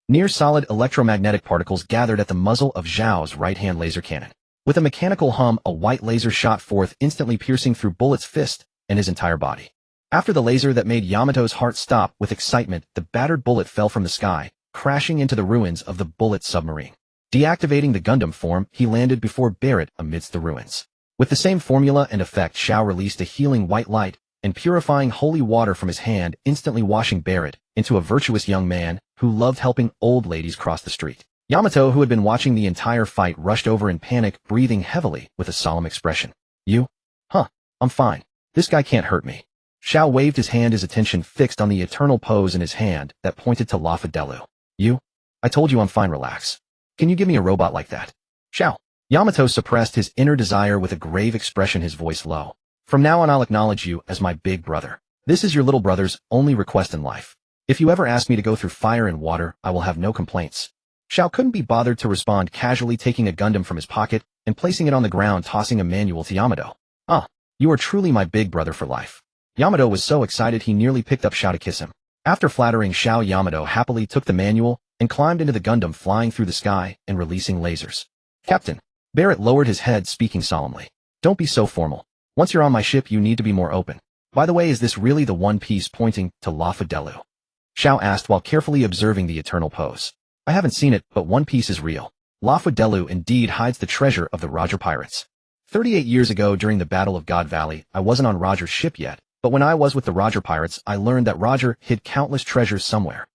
Speaker 1: Near-solid electromagnetic particles gathered at the muzzle of Zhao's right-hand laser cannon. With a mechanical hum, a white laser shot forth, instantly piercing through Bullet's fist and his entire body. After the laser that made Yamato's heart stop with excitement, the battered Bullet fell from the sky, crashing into the ruins of the Bullet submarine. Deactivating the Gundam form, he landed before Barrett amidst the ruins. With the same formula and effect, Zhao released a healing white light and purifying holy water from his hand, instantly washing Barrett into a virtuous young man who loved helping old ladies cross the street. Yamato, who had been watching the entire fight, rushed over in panic, breathing heavily with a solemn expression. You? Huh, I'm fine. This guy can't hurt me. Zhao waved his hand, his attention fixed on the eternal pose in his hand that pointed to Lafadelu. You? I told you I'm fine, relax. Can you give me a robot like that? Xiao. Yamato suppressed his inner desire with a grave expression, his voice low. From now on I'll acknowledge you as my big brother. This is your little brother's only request in life. If you ever ask me to go through fire and water, I will have no complaints. Xiao couldn't be bothered to respond, casually taking a Gundam from his pocket and placing it on the ground, tossing a manual to Yamato. Ah, you are truly my big brother for life. Yamato was so excited he nearly picked up Xiao to kiss him. After flattering Xiao, Yamato happily took the manual and climbed into the Gundam, flying through the sky and releasing lasers. Captain. Barrett lowered his head, speaking solemnly. Don't be so formal. Once you're on my ship you need to be more open. By the way, is this really the One Piece pointing to Lafadelu? Xiao asked while carefully observing the eternal pose. I haven't seen it, but One Piece is real. Lafadelu indeed hides the treasure of the Roger pirates. 38 years ago during the Battle of God Valley, I wasn't on Roger's ship yet, but when I was with the Roger pirates, I learned that Roger hid countless treasures somewhere.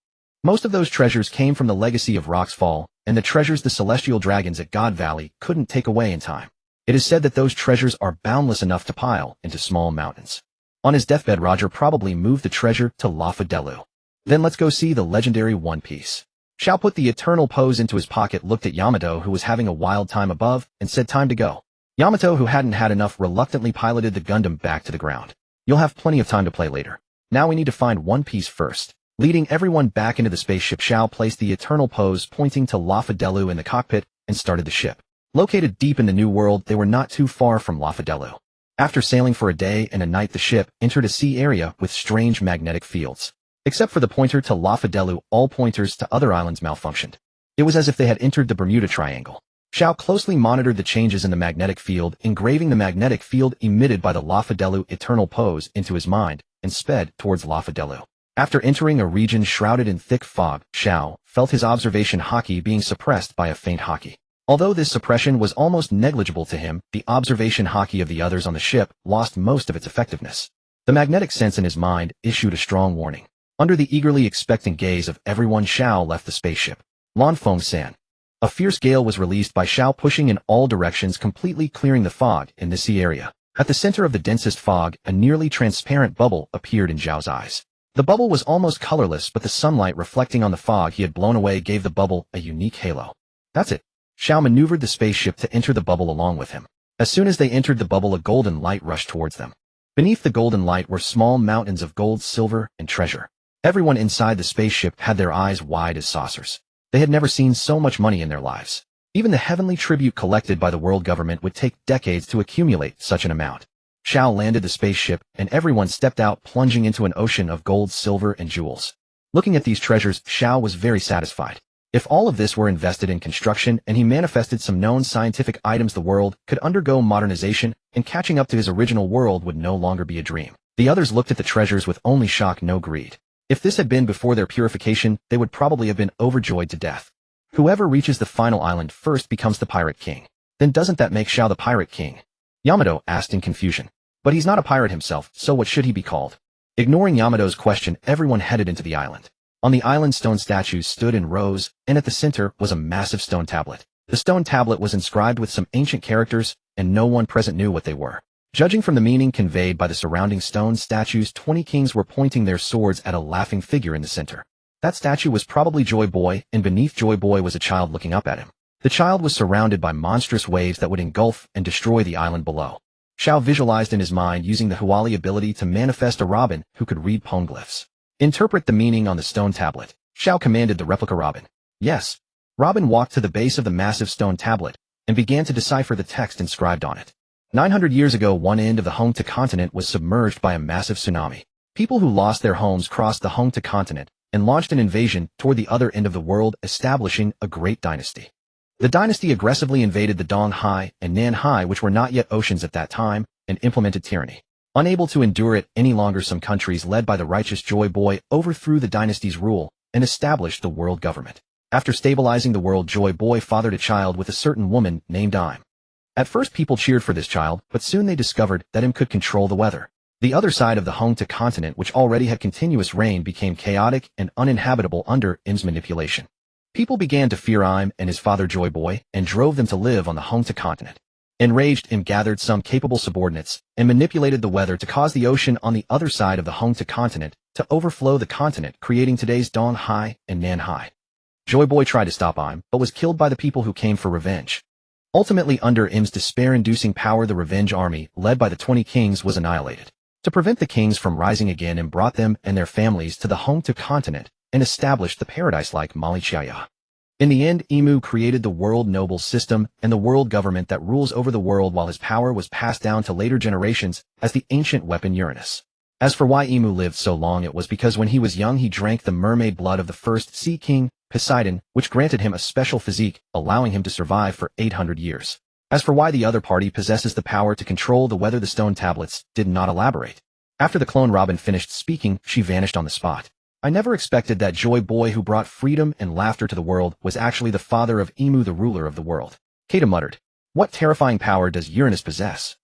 Speaker 1: Most of those treasures came from the legacy of Rock's Fall, and the treasures the celestial dragons at God Valley couldn't take away in time. It is said that those treasures are boundless enough to pile into small mountains. On his deathbed, Roger probably moved the treasure to Lafadelu. Then let's go see the legendary One Piece. Xiao put the eternal pose into his pocket, looked at Yamato, who was having a wild time above, and said time to go. Yamato, who hadn't had enough, reluctantly piloted the Gundam back to the ground. You'll have plenty of time to play later. Now we need to find One Piece first. Leading everyone back into the spaceship, Xiao placed the eternal pose pointing to Lafadelu in the cockpit and started the ship. Located deep in the New World, they were not too far from Lafadelu. After sailing for a day and a night, the ship entered a sea area with strange magnetic fields. Except for the pointer to Lafadelu, all pointers to other islands malfunctioned. It was as if they had entered the Bermuda Triangle. Xiao closely monitored the changes in the magnetic field, engraving the magnetic field emitted by the Lafadelu eternal pose into his mind, and sped towards Lafadelu. After entering a region shrouded in thick fog, Xiao felt his observation haki being suppressed by a faint haki. Although this suppression was almost negligible to him, the observation haki of the others on the ship lost most of its effectiveness. The magnetic sense in his mind issued a strong warning. Under the eagerly expectant gaze of everyone, Xiao left the spaceship. Lanfeng San. A fierce gale was released by Xiao, pushing in all directions, completely clearing the fog in the sea area. At the center of the densest fog, a nearly transparent bubble appeared in Zhao's eyes. The bubble was almost colorless, but the sunlight reflecting on the fog he had blown away gave the bubble a unique halo. That's it. Xiao maneuvered the spaceship to enter the bubble along with him. As soon as they entered the bubble, a golden light rushed towards them. Beneath the golden light were small mountains of gold, silver, and treasure. Everyone inside the spaceship had their eyes wide as saucers. They had never seen so much money in their lives. Even the heavenly tribute collected by the world government would take decades to accumulate such an amount. Xiao landed the spaceship, and everyone stepped out, plunging into an ocean of gold, silver, and jewels. Looking at these treasures, Xiao was very satisfied. If all of this were invested in construction and he manifested some known scientific items, the world could undergo modernization, and catching up to his original world would no longer be a dream. The others looked at the treasures with only shock, no greed. If this had been before their purification, they would probably have been overjoyed to death. Whoever reaches the final island first becomes the Pirate King. Then doesn't that make Xiao the Pirate King? Yamato asked in confusion. But he's not a pirate himself, so what should he be called? Ignoring Yamato's question, everyone headed into the island. On the island, stone statues stood in rows, and at the center was a massive stone tablet. The stone tablet was inscribed with some ancient characters, and no one present knew what they were. Judging from the meaning conveyed by the surrounding stone statues, 20 kings were pointing their swords at a laughing figure in the center. That statue was probably Joy Boy, and beneath Joy Boy was a child looking up at him. The child was surrounded by monstrous waves that would engulf and destroy the island below. Xiao visualized in his mind using the Huali ability to manifest a robin who could read poneglyphs. Interpret the meaning on the stone tablet. Xiao commanded the replica robin. Yes. Robin walked to the base of the massive stone tablet and began to decipher the text inscribed on it. 900 years ago, one end of the Hongta continent was submerged by a massive tsunami. People who lost their homes crossed the Hongta continent and launched an invasion toward the other end of the world, establishing a great dynasty. The dynasty aggressively invaded the Dong Hai and Nan Hai, which were not yet oceans at that time, and implemented tyranny. Unable to endure it any longer, some countries led by the righteous Joy Boy overthrew the dynasty's rule and established the world government. After stabilizing the world, Joy Boy fathered a child with a certain woman named Im. At first people cheered for this child, but soon they discovered that Im could control the weather. The other side of the Hongta continent, which already had continuous rain, became chaotic and uninhabitable under Im's manipulation. People began to fear Im and his father Joy Boy and drove them to live on the Hongta continent. Enraged, Im gathered some capable subordinates and manipulated the weather to cause the ocean on the other side of the Hongta continent to overflow the continent, creating today's Dong Hai and Nan Hai. Joy Boy tried to stop Im, but was killed by the people who came for revenge. Ultimately, under Im's despair-inducing power, the Revenge Army, led by the 20 kings, was annihilated. To prevent the kings from rising again, Im brought them and their families to the home-to continent and established the paradise-like Malichaya. In the end, Imu created the world noble system and the world government that rules over the world, while his power was passed down to later generations as the ancient weapon Uranus. As for why Imu lived so long, it was because when he was young he drank the mermaid blood of the first sea king, Poseidon, which granted him a special physique, allowing him to survive for 800 years. As for why the other party possesses the power to control the weather, the stone tablets did not elaborate. After the clone Robin finished speaking, she vanished on the spot. I never expected that Joy Boy who brought freedom and laughter to the world was actually the father of Imu, the ruler of the world. Kata muttered. What terrifying power does Uranus possess?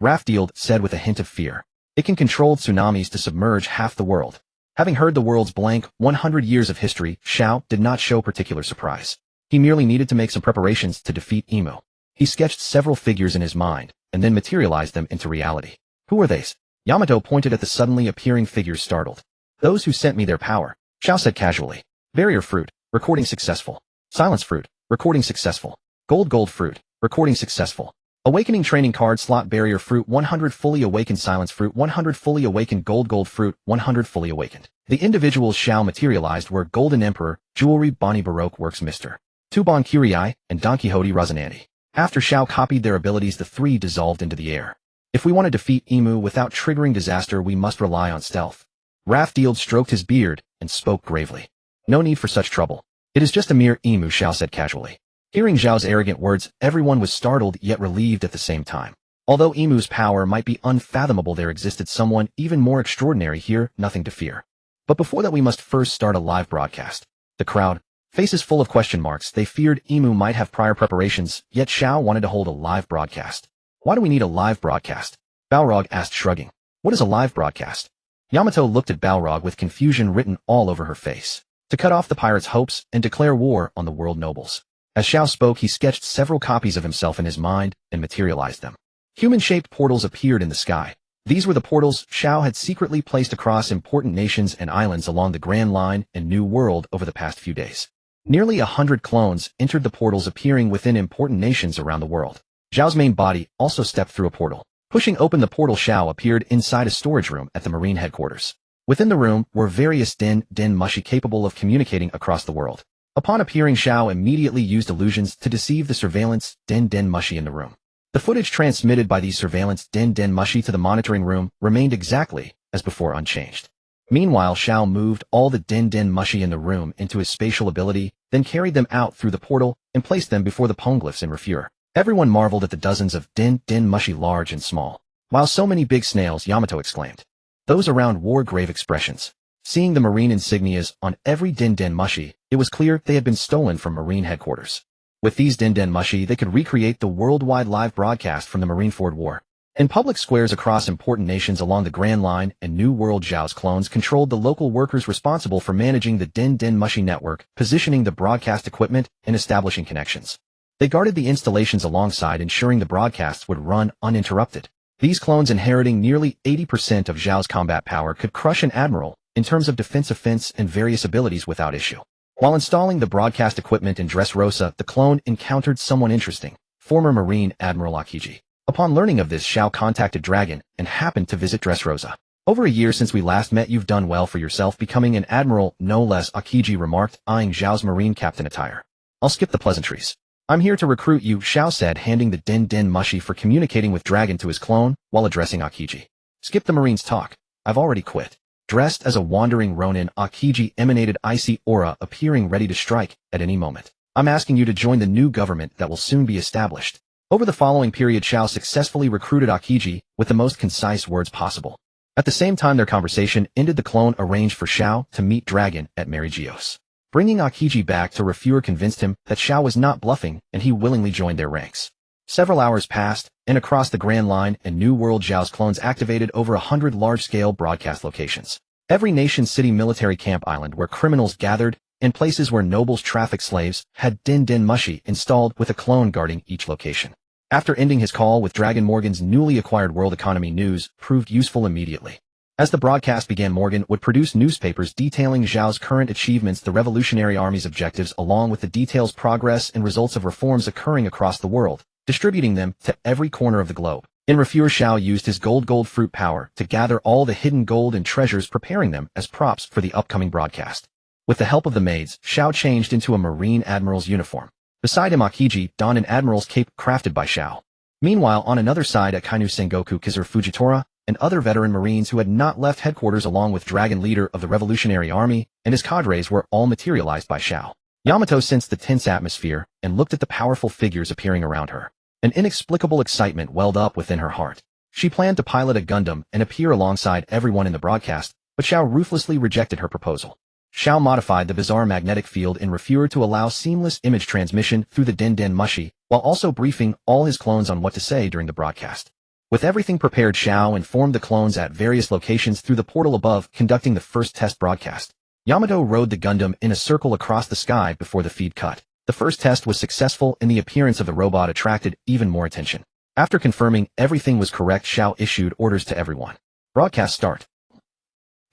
Speaker 1: Raffield said with a hint of fear. It can control tsunamis to submerge half the world. Having heard the world's blank 100 years of history, Xiao did not show particular surprise. He merely needed to make some preparations to defeat Imu. He sketched several figures in his mind, and then materialized them into reality. Who are these? Yamato pointed at the suddenly appearing figures, startled. Those who sent me their power, Xiao said casually. Barrier fruit, recording successful. Silence fruit, recording successful. Gold fruit, recording successful. Awakening training card slot. Barrier fruit 100 fully awakened. Silence fruit 100 fully awakened. Gold fruit 100 fully awakened. The individuals Xiao materialized were Golden Emperor, Jewelry Bonnie Baroque Works Mr. Tuban Kyrie, and Don Quixote Rosinante. After Xiao copied their abilities, the three dissolved into the air. If we want to defeat Imu without triggering disaster, we must rely on stealth. Raffield stroked his beard and spoke gravely. No need for such trouble. It is just a mere Imu, Xiao said casually. Hearing Xiao's arrogant words, everyone was startled yet relieved at the same time. Although Imu's power might be unfathomable, there existed someone even more extraordinary here, nothing to fear. But before that, we must first start a live broadcast. The crowd, faces full of question marks. They feared Imu might have prior preparations, yet Xiao wanted to hold a live broadcast. Why do we need a live broadcast? Balrog asked, shrugging. What is a live broadcast? Yamato looked at Balrog with confusion written all over her face. To cut off the pirates' hopes and declare war on the world nobles. As Xiao spoke, he sketched several copies of himself in his mind and materialized them. Human-shaped portals appeared in the sky. These were the portals Xiao had secretly placed across important nations and islands along the Grand Line and New World over the past few days. Nearly 100 clones entered the portals, appearing within important nations around the world. Zhao's main body also stepped through a portal. Pushing open the portal, Xiao appeared inside a storage room at the Marine headquarters. Within the room were various den mushi capable of communicating across the world. Upon appearing, Xiao immediately used illusions to deceive the surveillance den mushi in the room. The footage transmitted by these surveillance den mushi to the monitoring room remained exactly as before, unchanged. Meanwhile, Xiao moved all the den mushi in the room into his spatial ability, then carried them out through the portal and placed them before the poneglyphs in Refure. Everyone marveled at the dozens of den mushi, large and small. Wow, so many big snails, Yamato exclaimed. Those around wore grave expressions. Seeing the marine insignias on every den mushi, it was clear they had been stolen from Marine headquarters. With these den mushi, they could recreate the worldwide live broadcast from the Marineford War. In public squares across important nations along the Grand Line and New World, Zhao's clones controlled the local workers responsible for managing the den mushi network, positioning the broadcast equipment, and establishing connections. They guarded the installations alongside, ensuring the broadcasts would run uninterrupted. These clones, inheriting nearly 80% of Zhao's combat power, could crush an admiral in terms of defense, offense, and various abilities without issue. While installing the broadcast equipment in Dressrosa, the clone encountered someone interesting, former Marine Admiral Akiji. Upon learning of this, Xiao contacted Dragon and happened to visit Dressrosa. Over a year since we last met, you've done well for yourself, becoming an admiral, no less, Akiji remarked, eyeing Zhao's marine captain attire. I'll skip the pleasantries. I'm here to recruit you, Xiao said, handing the den mushi for communicating with Dragon to his clone while addressing Akiji. Skip the Marine's talk. I've already quit. Dressed as a wandering ronin, Akiji emanated icy aura, appearing ready to strike at any moment. I'm asking you to join the new government that will soon be established. Over the following period, Xiao successfully recruited Akiji with the most concise words possible. At the same time their conversation ended, the clone arranged for Xiao to meet Dragon at Merigios. Bringing Akiji back to Refure convinced him that Xiao was not bluffing, and he willingly joined their ranks. Several hours passed, and across the Grand Line and New World, Zhao's clones activated over 100 large-scale broadcast locations. Every nation-city military camp island where criminals gathered, and places where nobles trafficked slaves, had den mushi installed with a clone guarding each location. After ending his call with Dragon, Morgan's newly acquired World Economy News proved useful immediately. As the broadcast began, Morgan would produce newspapers detailing Zhao's current achievements, the Revolutionary Army's objectives, along with the details, progress, and results of reforms occurring across the world, distributing them to every corner of the globe. In refuer, Zhao used his gold fruit power to gather all the hidden gold and treasures, preparing them as props for the upcoming broadcast. With the help of the maids, Zhao changed into a Marine Admiral's uniform. Beside him, Akiji donned an Admiral's cape crafted by Zhao. Meanwhile, on another side, Akainu Sengoku Kizaru Fujitora and other veteran Marines who had not left headquarters, along with Dragon, leader of the Revolutionary Army, and his cadres, were all materialized by Zhao. Yamato sensed the tense atmosphere and looked at the powerful figures appearing around her. An inexplicable excitement welled up within her heart. She planned to pilot a Gundam and appear alongside everyone in the broadcast, but Zhao ruthlessly rejected her proposal. Zhao modified the bizarre magnetic field in refuer to allow seamless image transmission through the Den Mushi, while also briefing all his clones on what to say during the broadcast. With everything prepared, Zhao informed the clones at various locations through the portal above, conducting the first test broadcast. Yamato rode the Gundam in a circle across the sky before the feed cut. The first test was successful, and the appearance of the robot attracted even more attention. After confirming everything was correct, Zhao issued orders to everyone. Broadcast start.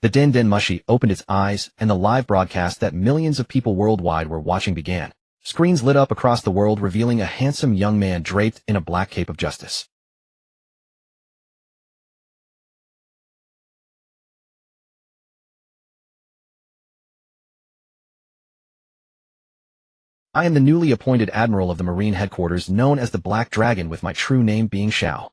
Speaker 1: The Den Mushi opened its eyes, and the live broadcast that millions of people worldwide were watching began. Screens lit up across the world, revealing a handsome young man draped in a black cape of justice. I am the newly appointed Admiral of the Marine Headquarters, known as the Black Dragon, with my true name being Zhao.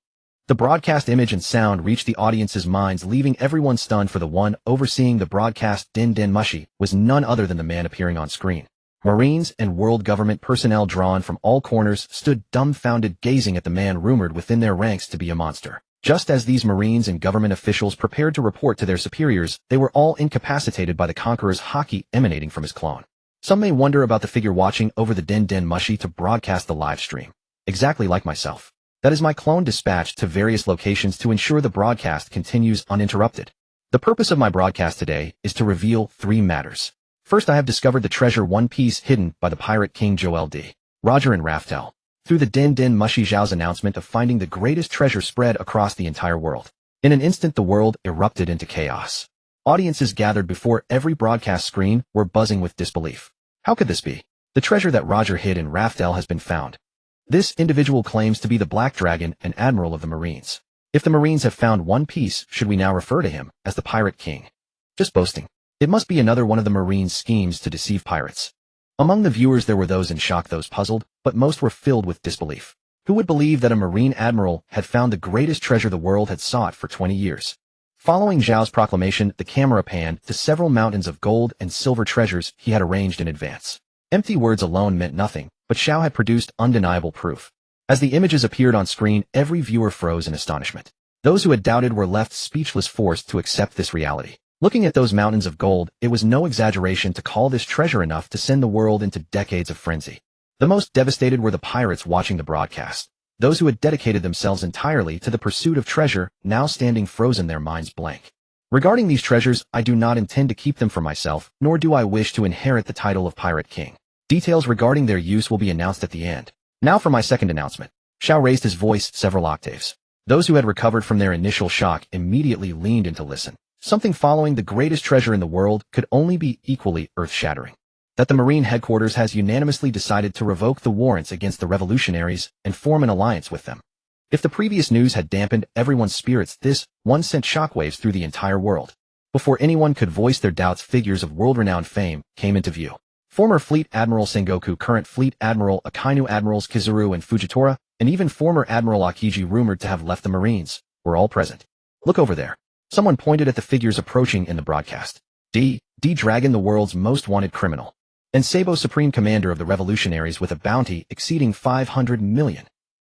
Speaker 1: The broadcast image and sound reached the audience's minds, leaving everyone stunned, for the one overseeing the broadcast, Den Mushi, was none other than the man appearing on screen. Marines and world government personnel drawn from all corners stood dumbfounded, gazing at the man rumored within their ranks to be a monster. Just as these Marines and government officials prepared to report to their superiors, they were all incapacitated by the Conqueror's haki emanating from his clone. Some may wonder about the figure watching over the Den Mushi to broadcast the live stream. Exactly like myself. That is my clone dispatched to various locations to ensure the broadcast continues uninterrupted. The purpose of my broadcast today is to reveal 3 matters. First, I have discovered the treasure One Piece hidden by the Pirate King Joel D. Roger and Raftel. Through the Den Mushi, Zhao's announcement of finding the greatest treasure spread across the entire world. In an instant, the world erupted into chaos. Audiences gathered before every broadcast screen were buzzing with disbelief. How could this be? The treasure that Roger hid in Raftel has been found. This individual claims to be the Black Dragon and Admiral of the Marines. If the Marines have found One Piece, should we now refer to him as the Pirate King? Just boasting. It must be another one of the Marines' schemes to deceive pirates. Among the viewers there were those in shock, those puzzled, but most were filled with disbelief. Who would believe that a Marine Admiral had found the greatest treasure the world had sought for 20 years? Following Zhao's proclamation, the camera panned to several mountains of gold and silver treasures he had arranged in advance. Empty words alone meant nothing, but Zhao had produced undeniable proof. As the images appeared on screen, every viewer froze in astonishment. Those who had doubted were left speechless, forced to accept this reality. Looking at those mountains of gold, it was no exaggeration to call this treasure enough to send the world into decades of frenzy. The most devastated were the pirates watching the broadcast. Those who had dedicated themselves entirely to the pursuit of treasure, now standing frozen, their minds blank. Regarding these treasures, I do not intend to keep them for myself, nor do I wish to inherit the title of Pirate King. Details regarding their use will be announced at the end. Now for my second announcement. Zhao raised his voice several octaves. Those who had recovered from their initial shock immediately leaned in to listen. Something following the greatest treasure in the world could only be equally earth-shattering. That the Marine Headquarters has unanimously decided to revoke the warrants against the revolutionaries and form an alliance with them. If the previous news had dampened everyone's spirits, this one sent shockwaves through the entire world. Before anyone could voice their doubts, figures of world-renowned fame came into view. Former Fleet Admiral Sengoku, current Fleet Admiral Akainu, Admirals Kizaru and Fujitora, and even former Admiral Akiji, rumored to have left the Marines, were all present. Look over there. Someone pointed at the figures approaching in the broadcast. D. Dragon, the world's most wanted criminal. And Sabo, Supreme Commander of the Revolutionaries with a bounty exceeding 500 million.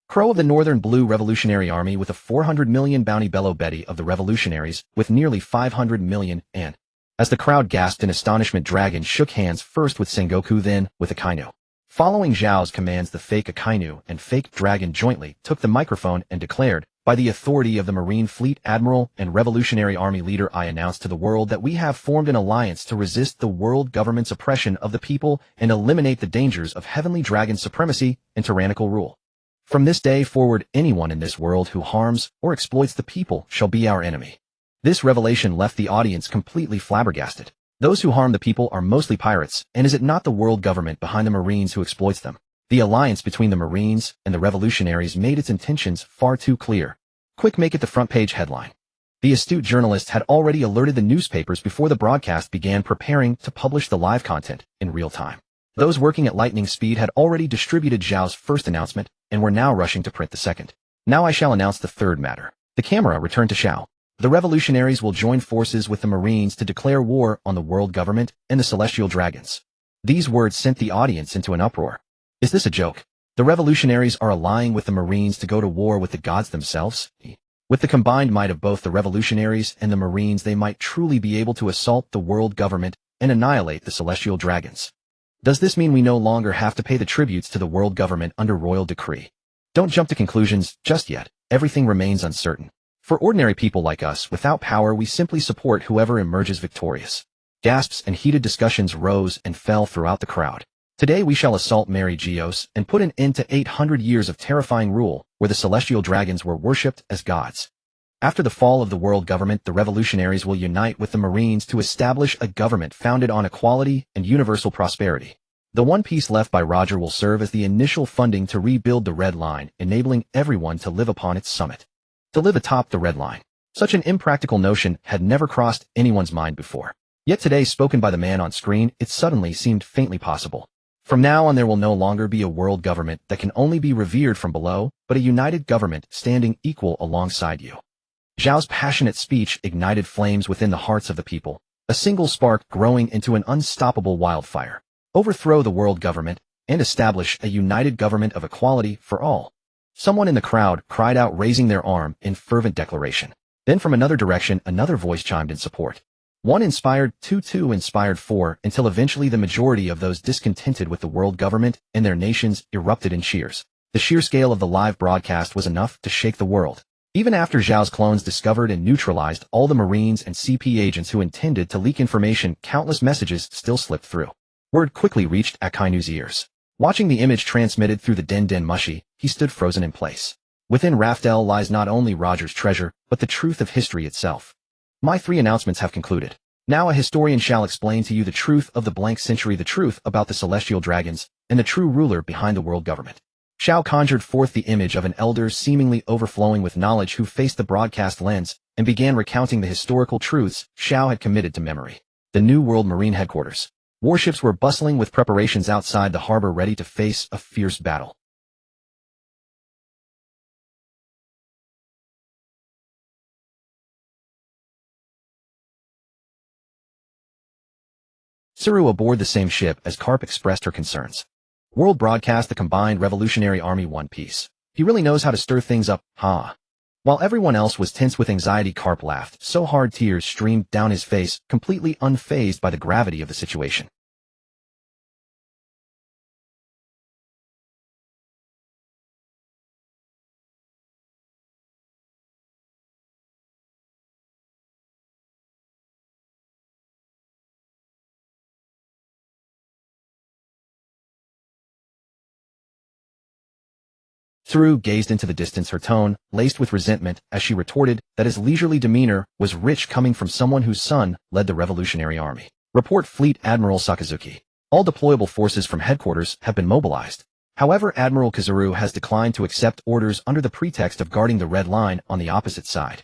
Speaker 1: Crow of the Northern Blue Revolutionary Army with a 400 million bounty. Bello Betty of the Revolutionaries with nearly 500 million. And, as the crowd gasped in astonishment, Dragon shook hands first with Sengoku, then with Akainu. Following Zhao's commands, the fake Akainu and fake Dragon jointly took the microphone and declared, "By the authority of the Marine Fleet Admiral and Revolutionary Army leader, I announce to the world that we have formed an alliance to resist the world government's oppression of the people and eliminate the dangers of Heavenly Dragon's supremacy and tyrannical rule. From this day forward, anyone in this world who harms or exploits the people shall be our enemy." This revelation left the audience completely flabbergasted. Those who harm the people are mostly pirates, and is it not the world government behind the Marines who exploits them? The alliance between the Marines and the revolutionaries made its intentions far too clear. Quick, make it the front page headline. The astute journalist had already alerted the newspapers before the broadcast began, preparing to publish the live content in real time. Those working at lightning speed had already distributed Zhao's first announcement and were now rushing to print the second. Now I shall announce the third matter. The camera returned to Zhao. The revolutionaries will join forces with the Marines to declare war on the world government and the celestial dragons. These words sent the audience into an uproar. Is this a joke? The revolutionaries are allying with the Marines to go to war with the gods themselves? With the combined might of both the revolutionaries and the Marines, they might truly be able to assault the world government and annihilate the celestial dragons. Does this mean we no longer have to pay the tributes to the world government under royal decree? Don't jump to conclusions just yet. Everything remains uncertain. For ordinary people like us, without power, we simply support whoever emerges victorious. Gasps and heated discussions rose and fell throughout the crowd. Today we shall assault Mary Geos and put an end to 800 years of terrifying rule where the celestial dragons were worshipped as gods. After the fall of the world government, the revolutionaries will unite with the Marines to establish a government founded on equality and universal prosperity. The one piece left by Roger will serve as the initial funding to rebuild the Red Line, enabling everyone to live upon its summit. To live atop the Red Line. Such an impractical notion had never crossed anyone's mind before. Yet today, spoken by the man on screen, it suddenly seemed faintly possible. From now on, there will no longer be a world government that can only be revered from below, but a united government standing equal alongside you. Zhao's passionate speech ignited flames within the hearts of the people, a single spark growing into an unstoppable wildfire. Overthrow the world government and establish a united government of equality for all. Someone in the crowd cried out, raising their arm in fervent declaration. Then from another direction, another voice chimed in support. One inspired, two inspired, four, until eventually the majority of those discontented with the world government and their nations erupted in cheers. The sheer scale of the live broadcast was enough to shake the world. Even after Zhao's clones discovered and neutralized all the Marines and CP agents who intended to leak information, countless messages still slipped through. Word quickly reached Akainu's ears. Watching the image transmitted through the Den Mushi, he stood frozen in place. Within Raftel lies not only Roger's treasure, but the truth of history itself. My 3 announcements have concluded. Now a historian shall explain to you the truth of the blank century, the truth about the celestial dragons, and the true ruler behind the world government. Zhao conjured forth the image of an elder seemingly overflowing with knowledge who faced the broadcast lens and began recounting the historical truths Zhao had committed to memory. The New World Marine headquarters. Warships were bustling with preparations outside the harbor, ready to face a fierce battle. Saru aboard the same ship as Karp expressed her concerns. World broadcast the combined Revolutionary Army One Piece. He really knows how to stir things up, huh? While everyone else was tense with anxiety, Karp laughed so hard tears streamed down his face, completely unfazed by the gravity of the situation. Saru gazed into the distance, her tone laced with resentment as she retorted that his leisurely demeanor was rich, coming from someone whose son led the Revolutionary Army. Report Fleet Admiral Sakazuki. All deployable forces from headquarters have been mobilized. However, Admiral Kazaru has declined to accept orders under the pretext of guarding the Red Line on the opposite side.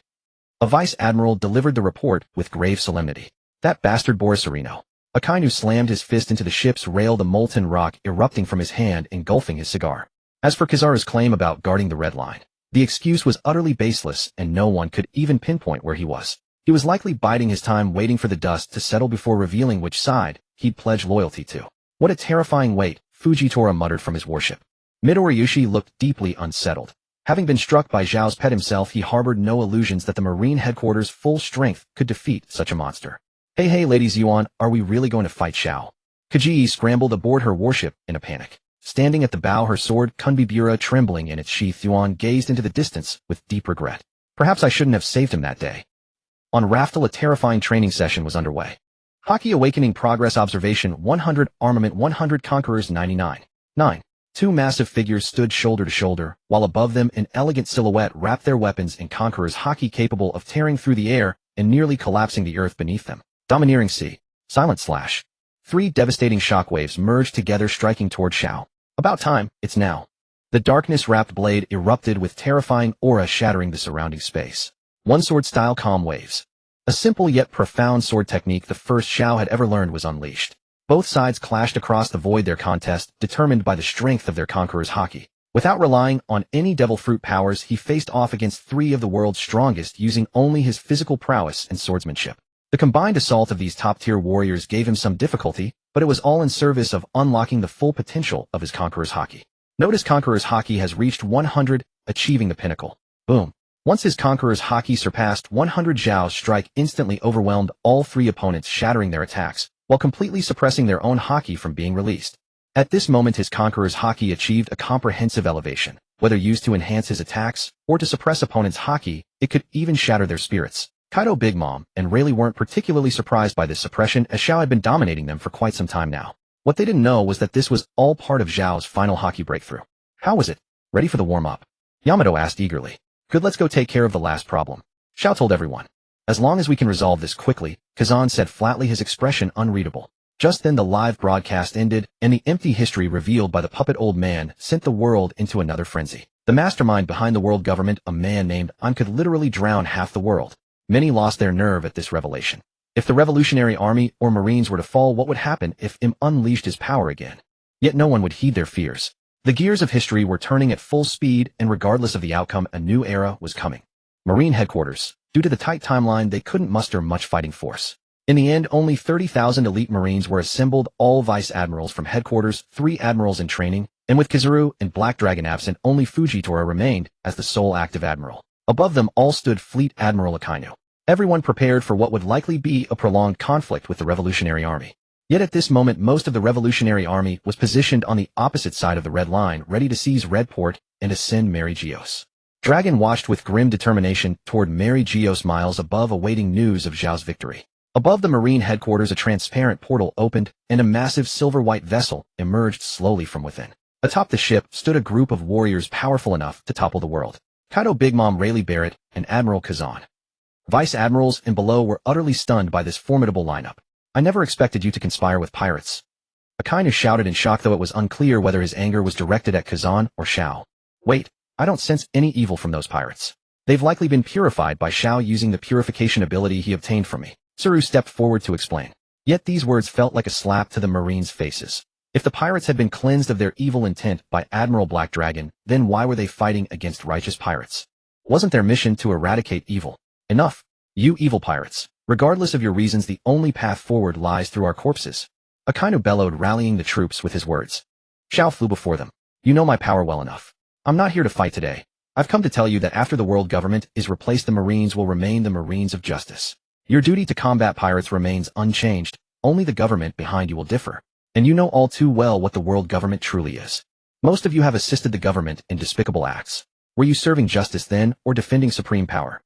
Speaker 1: A vice admiral delivered the report with grave solemnity. That bastard Borisarino. Akainu slammed his fist into the ship's rail, the molten rock erupting from his hand, engulfing his cigar. As for Kazaru's claim about guarding the Red Line, the excuse was utterly baseless and no one could even pinpoint where he was. He was likely biding his time, waiting for the dust to settle before revealing which side he'd pledge loyalty to. What a terrifying weight, Fujitora muttered from his warship. Midoriyushi looked deeply unsettled. Having been struck by Zhao's pet himself, he harbored no illusions that the Marine headquarters' full strength could defeat such a monster. Hey ladies Yuan, are we really going to fight Zhao? Kajii scrambled aboard her warship in a panic. Standing at the bow, her sword Kunbibura trembling in its sheath, Yuan gazed into the distance with deep regret. Perhaps I shouldn't have saved him that day. On Raftel, a terrifying training session was underway. Haki Awakening Progress Observation 100 Armament 100 Conquerors 99. 9. 2 massive figures stood shoulder to shoulder, while above them an elegant silhouette wrapped their weapons in Conqueror's Haki capable of tearing through the air and nearly collapsing the earth beneath them. Domineering sea. Silent slash. 3 devastating shockwaves merged together, striking toward Xiao. About time, it's now. The darkness-wrapped blade erupted with terrifying aura, shattering the surrounding space. One sword-style calm waves. A simple yet profound sword technique the first Xiao had ever learned was unleashed. Both sides clashed across the void, their contest determined by the strength of their conqueror's haki. Without relying on any devil fruit powers, he faced off against 3 of the world's strongest, using only his physical prowess and swordsmanship. The combined assault of these top-tier warriors gave him some difficulty, but it was all in service of unlocking the full potential of his conqueror's haki. Notice conqueror's haki has reached 100, achieving the pinnacle. Boom. Once his conqueror's haki surpassed 100, Zhao's strike instantly overwhelmed all 3 opponents, shattering their attacks, while completely suppressing their own haki from being released. At this moment, his conqueror's haki achieved a comprehensive elevation. Whether used to enhance his attacks or to suppress opponents' haki, it could even shatter their spirits. Kaido, Big Mom, and Rayleigh weren't particularly surprised by this suppression, as Xiao had been dominating them for quite some time now. What they didn't know was that this was all part of Zhao's final haki breakthrough. How was it? Ready for the warm-up? Yamato asked eagerly. Good, let's go take care of the last problem. Xiao told everyone. As long as we can resolve this quickly, Kazan said flatly, his expression unreadable. Just then the live broadcast ended, and the empty history revealed by the puppet old man sent the world into another frenzy. The mastermind behind the world government, a man named An, could literally drown half the world. Many lost their nerve at this revelation. If the Revolutionary Army or Marines were to fall, what would happen if Im unleashed his power again? Yet no one would heed their fears. The gears of history were turning at full speed, and regardless of the outcome, a new era was coming. Marine headquarters. Due to the tight timeline, they couldn't muster much fighting force. In the end, only 30,000 elite Marines were assembled, all vice admirals from headquarters, 3 admirals in training, and with Kizaru and Black Dragon absent, only Fujitora remained as the sole active admiral. Above them all stood Fleet Admiral Akainu. Everyone prepared for what would likely be a prolonged conflict with the Revolutionary Army. Yet at this moment, most of the Revolutionary Army was positioned on the opposite side of the Red Line, ready to seize Red Port and ascend Mary Geos. Dragon watched with grim determination toward Mary Geos, miles above, awaiting news of Zhao's victory. Above the Marine headquarters, a transparent portal opened, and a massive silver-white vessel emerged slowly from within. Atop the ship stood a group of warriors powerful enough to topple the world. Kaido, Big Mom, Rayleigh Barrett, and Admiral Kazan. Vice admirals and below were utterly stunned by this formidable lineup. I never expected you to conspire with pirates. Akainu shouted in shock, though it was unclear whether his anger was directed at Kazan or Xiao. Wait, I don't sense any evil from those pirates. They've likely been purified by Xiao using the purification ability he obtained from me. Tsuru stepped forward to explain. Yet these words felt like a slap to the Marines' faces. If the pirates had been cleansed of their evil intent by Admiral Black Dragon, then why were they fighting against righteous pirates? Wasn't their mission to eradicate evil? Enough, you evil pirates. Regardless of your reasons, the only path forward lies through our corpses. Akainu bellowed, rallying the troops with his words. Xiao flew before them. You know my power well enough. I'm not here to fight today. I've come to tell you that after the world government is replaced, the Marines will remain the Marines of justice. Your duty to combat pirates remains unchanged, only the government behind you will differ. And you know all too well what the world government truly is. Most of you have assisted the government in despicable acts. Were you serving justice then, or defending supreme power?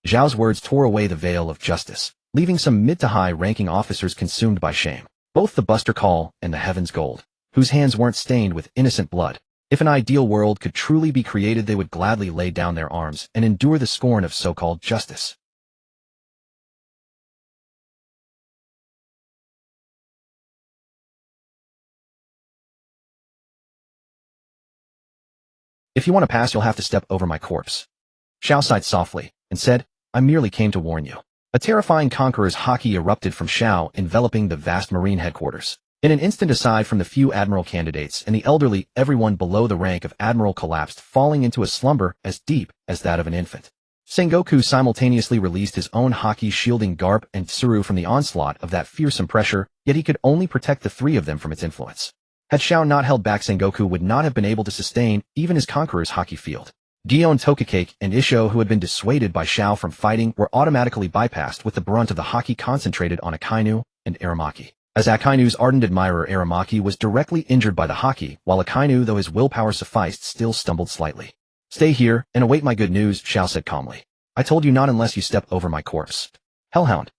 Speaker 1: Zhao's words tore away the veil of justice, leaving some mid to high ranking officers consumed by shame. Both the Buster Call and the Heaven's Gold, whose hands weren't stained with innocent blood. If an ideal world could truly be created, they would gladly lay down their arms and endure the scorn of so-called justice. If you want to pass, you'll have to step over my corpse. Xiao sighed softly and said, I merely came to warn you. A terrifying conqueror's haki erupted from Xiao, enveloping the vast Marine headquarters. In an instant, aside from the few admiral candidates and the elderly, everyone below the rank of admiral collapsed, falling into a slumber as deep as that of an infant. Sengoku simultaneously released his own haki, shielding Garp and Tsuru from the onslaught of that fearsome pressure, yet he could only protect the 3 of them from its influence. Had Xiao not held back, Sengoku would not have been able to sustain even his conqueror's haki field. Gion, Tokicake, and Isho, who had been dissuaded by Xiao from fighting, were automatically bypassed, with the brunt of the haki concentrated on Akainu and Aramaki. As Akainu's ardent admirer Aramaki was directly injured by the haki, while Akainu, though his willpower sufficed, still stumbled slightly. Stay here and await my good news, Xiao said calmly. I told you not unless you step over my corpse. Hellhound.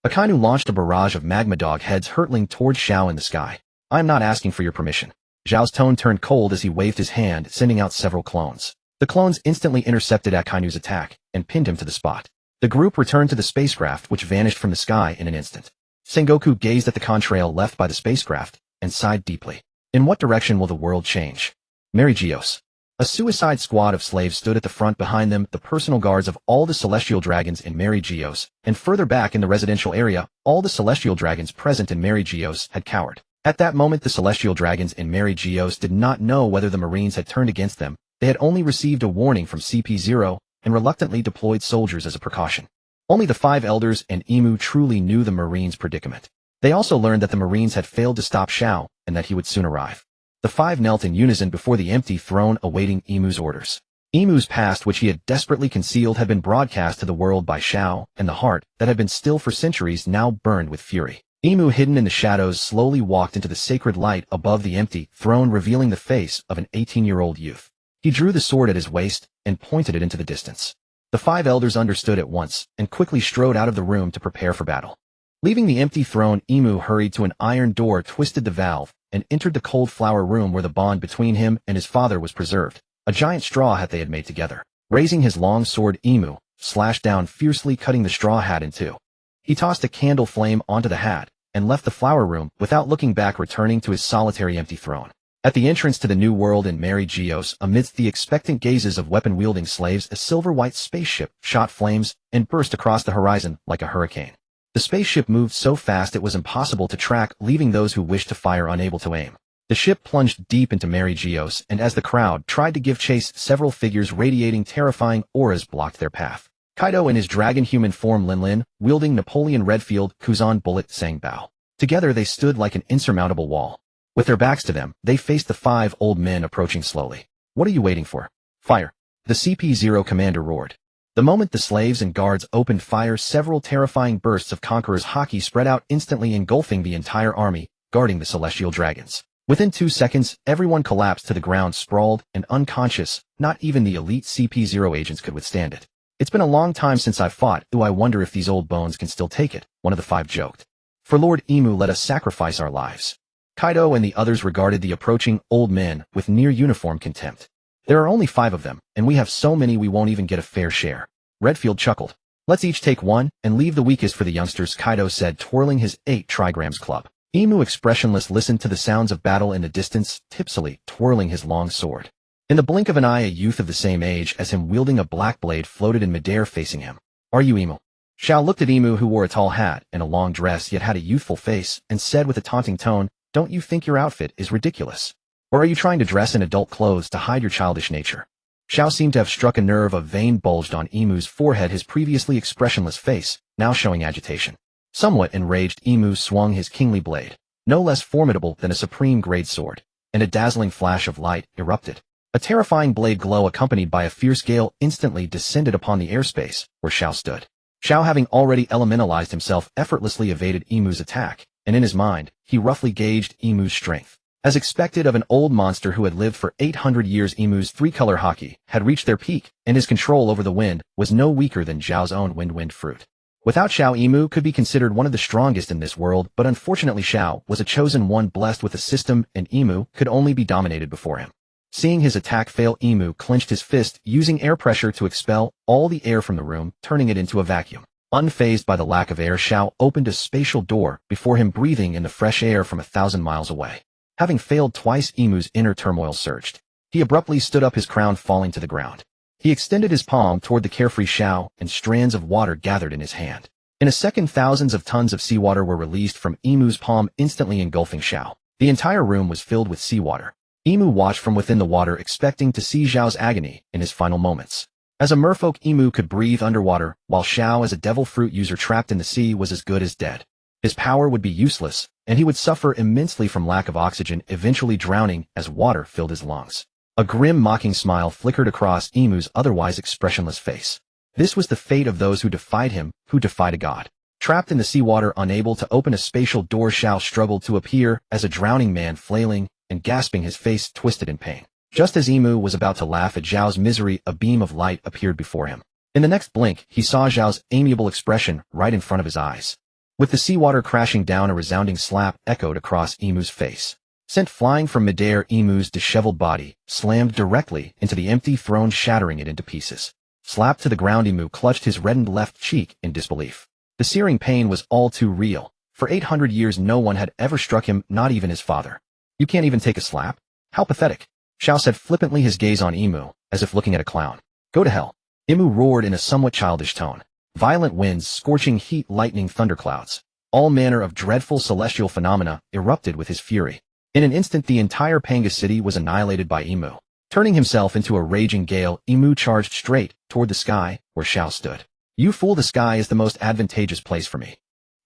Speaker 1: Akainu launched a barrage of magma dog heads hurtling towards Xiao in the sky. I am not asking for your permission. Zhao's tone turned cold as he waved his hand, sending out several clones. The clones instantly intercepted Akainu's attack and pinned him to the spot. The group returned to the spacecraft, which vanished from the sky in an instant. Sengoku gazed at the contrail left by the spacecraft and sighed deeply. In what direction will the world change? Mary Geos. A suicide squad of slaves stood at the front, behind them the personal guards of all the celestial dragons in Mary Geos, and further back in the residential area, all the celestial dragons present in Mary Geos had cowered. At that moment the celestial dragons in Mary Geos did not know whether the Marines had turned against them. They had only received a warning from CP0 and reluctantly deployed soldiers as a precaution. Only the 5 elders and Imu truly knew the Marines' predicament. They also learned that the Marines had failed to stop Xiao and that he would soon arrive. The 5 knelt in unison before the empty throne, awaiting Imu's orders. Imu's past, which he had desperately concealed, had been broadcast to the world by Xiao, and the heart that had been still for centuries now burned with fury. Imu, hidden in the shadows, slowly walked into the sacred light above the empty throne, revealing the face of an 18-year-old youth. He drew the sword at his waist and pointed it into the distance. The 5 elders understood at once and quickly strode out of the room to prepare for battle. Leaving the empty throne, Imu hurried to an iron door, twisted the valve, and entered the cold flower room where the bond between him and his father was preserved, a giant straw hat they had made together. Raising his long sword, Imu slashed down fiercely, cutting the straw hat in two. He tossed a candle flame onto the hat and left the flower room without looking back, returning to his solitary empty throne. At the entrance to the new world in Mary Geos, amidst the expectant gazes of weapon-wielding slaves, a silver-white spaceship shot flames and burst across the horizon like a hurricane. The spaceship moved so fast it was impossible to track, leaving those who wished to fire unable to aim. The ship plunged deep into Mary Geos, and as the crowd tried to give chase, several figures radiating terrifying auras blocked their path. Kaido in his dragon-human form, Lin, wielding Napoleon Redfield Kuzan bullet, sang Bao. Together they stood like an insurmountable wall. With their backs to them, they faced the 5 old men approaching slowly. "What are you waiting for? Fire!" the CP0 commander roared. The moment the slaves and guards opened fire, several terrifying bursts of Conqueror's haki spread out, instantly engulfing the entire army guarding the celestial dragons. Within 2 seconds, everyone collapsed to the ground, sprawled and unconscious. Not even the elite CP0 agents could withstand it. "It's been a long time since I've fought. Ooh, I wonder if these old bones can still take it," one of the 5 joked. "For Lord Imu, let us sacrifice our lives." Kaido and the others regarded the approaching old men with near-uniform contempt. "There are only 5 of them, and we have so many we won't even get a fair share." Redfield chuckled. "Let's each take one, and leave the weakest for the youngsters," Kaido said, twirling his 8 trigrams club. Imu, expressionless, listened to the sounds of battle in the distance, tipsily twirling his long sword. In the blink of an eye, a youth of the same age as him wielding a black blade floated in midair facing him. "Are you Imu?" Xiao looked at Imu, who wore a tall hat and a long dress yet had a youthful face, and said with a taunting tone, "Don't you think your outfit is ridiculous? Or are you trying to dress in adult clothes to hide your childish nature?" Xiao seemed to have struck a nerve. A vein bulged on Imu's forehead, his previously expressionless face now showing agitation. Somewhat enraged, Imu swung his kingly blade, no less formidable than a supreme-grade sword, and a dazzling flash of light erupted. A terrifying blade glow accompanied by a fierce gale instantly descended upon the airspace where Xiao stood. Xiao, having already elementalized himself, effortlessly evaded Imu's attack, and in his mind, he roughly gauged Imu's strength. As expected of an old monster who had lived for 800 years, Imu's 3-color haki had reached their peak, and his control over the wind was no weaker than Zhao's own wind fruit. Without Xiao, Imu could be considered one of the strongest in this world, but unfortunately Xiao was a chosen one blessed with a system, and Imu could only be dominated before him. Seeing his attack fail, Imu clenched his fist, using air pressure to expel all the air from the room, turning it into a vacuum. Unfazed by the lack of air, Xiao opened a spatial door before him, breathing in the fresh air from 1,000 miles away. Having failed twice, Imu's inner turmoil surged. He abruptly stood up, his crown falling to the ground. He extended his palm toward the carefree Xiao, and strands of water gathered in his hand. In a second, thousands of tons of seawater were released from Imu's palm, instantly engulfing Xiao. The entire room was filled with seawater. Imu watched from within the water, expecting to see Zhao's agony in his final moments. As a merfolk, Imu could breathe underwater, while Xiao, as a devil fruit user trapped in the sea, was as good as dead. His power would be useless, and he would suffer immensely from lack of oxygen, eventually drowning as water filled his lungs. A grim, mocking smile flickered across Imu's otherwise expressionless face. This was the fate of those who defied him, who defied a god. Trapped in the seawater, unable to open a spatial door, Xiao struggled to appear as a drowning man, flailing and gasping, his face twisted in pain. Just as Imu was about to laugh at Zhao's misery, a beam of light appeared before him. In the next blink, he saw Zhao's amiable expression right in front of his eyes. With the seawater crashing down, a resounding slap echoed across Imu's face. Sent flying from midair, Imu's disheveled body slammed directly into the empty throne, shattering it into pieces. Slapped to the ground, Imu clutched his reddened left cheek in disbelief. The searing pain was all too real. For 800 years no one had ever struck him, not even his father. You can't even take a slap? How pathetic. Xiao said flippantly, his gaze on Imu, as if looking at a clown. Go to hell. Imu roared in a somewhat childish tone. Violent winds, scorching heat, lightning, thunderclouds. All manner of dreadful celestial phenomena erupted with his fury. In an instant the entire Pangaea city was annihilated by Imu. Turning himself into a raging gale, Imu charged straight toward the sky, where Xiao stood. You fool, the sky is the most advantageous place for me.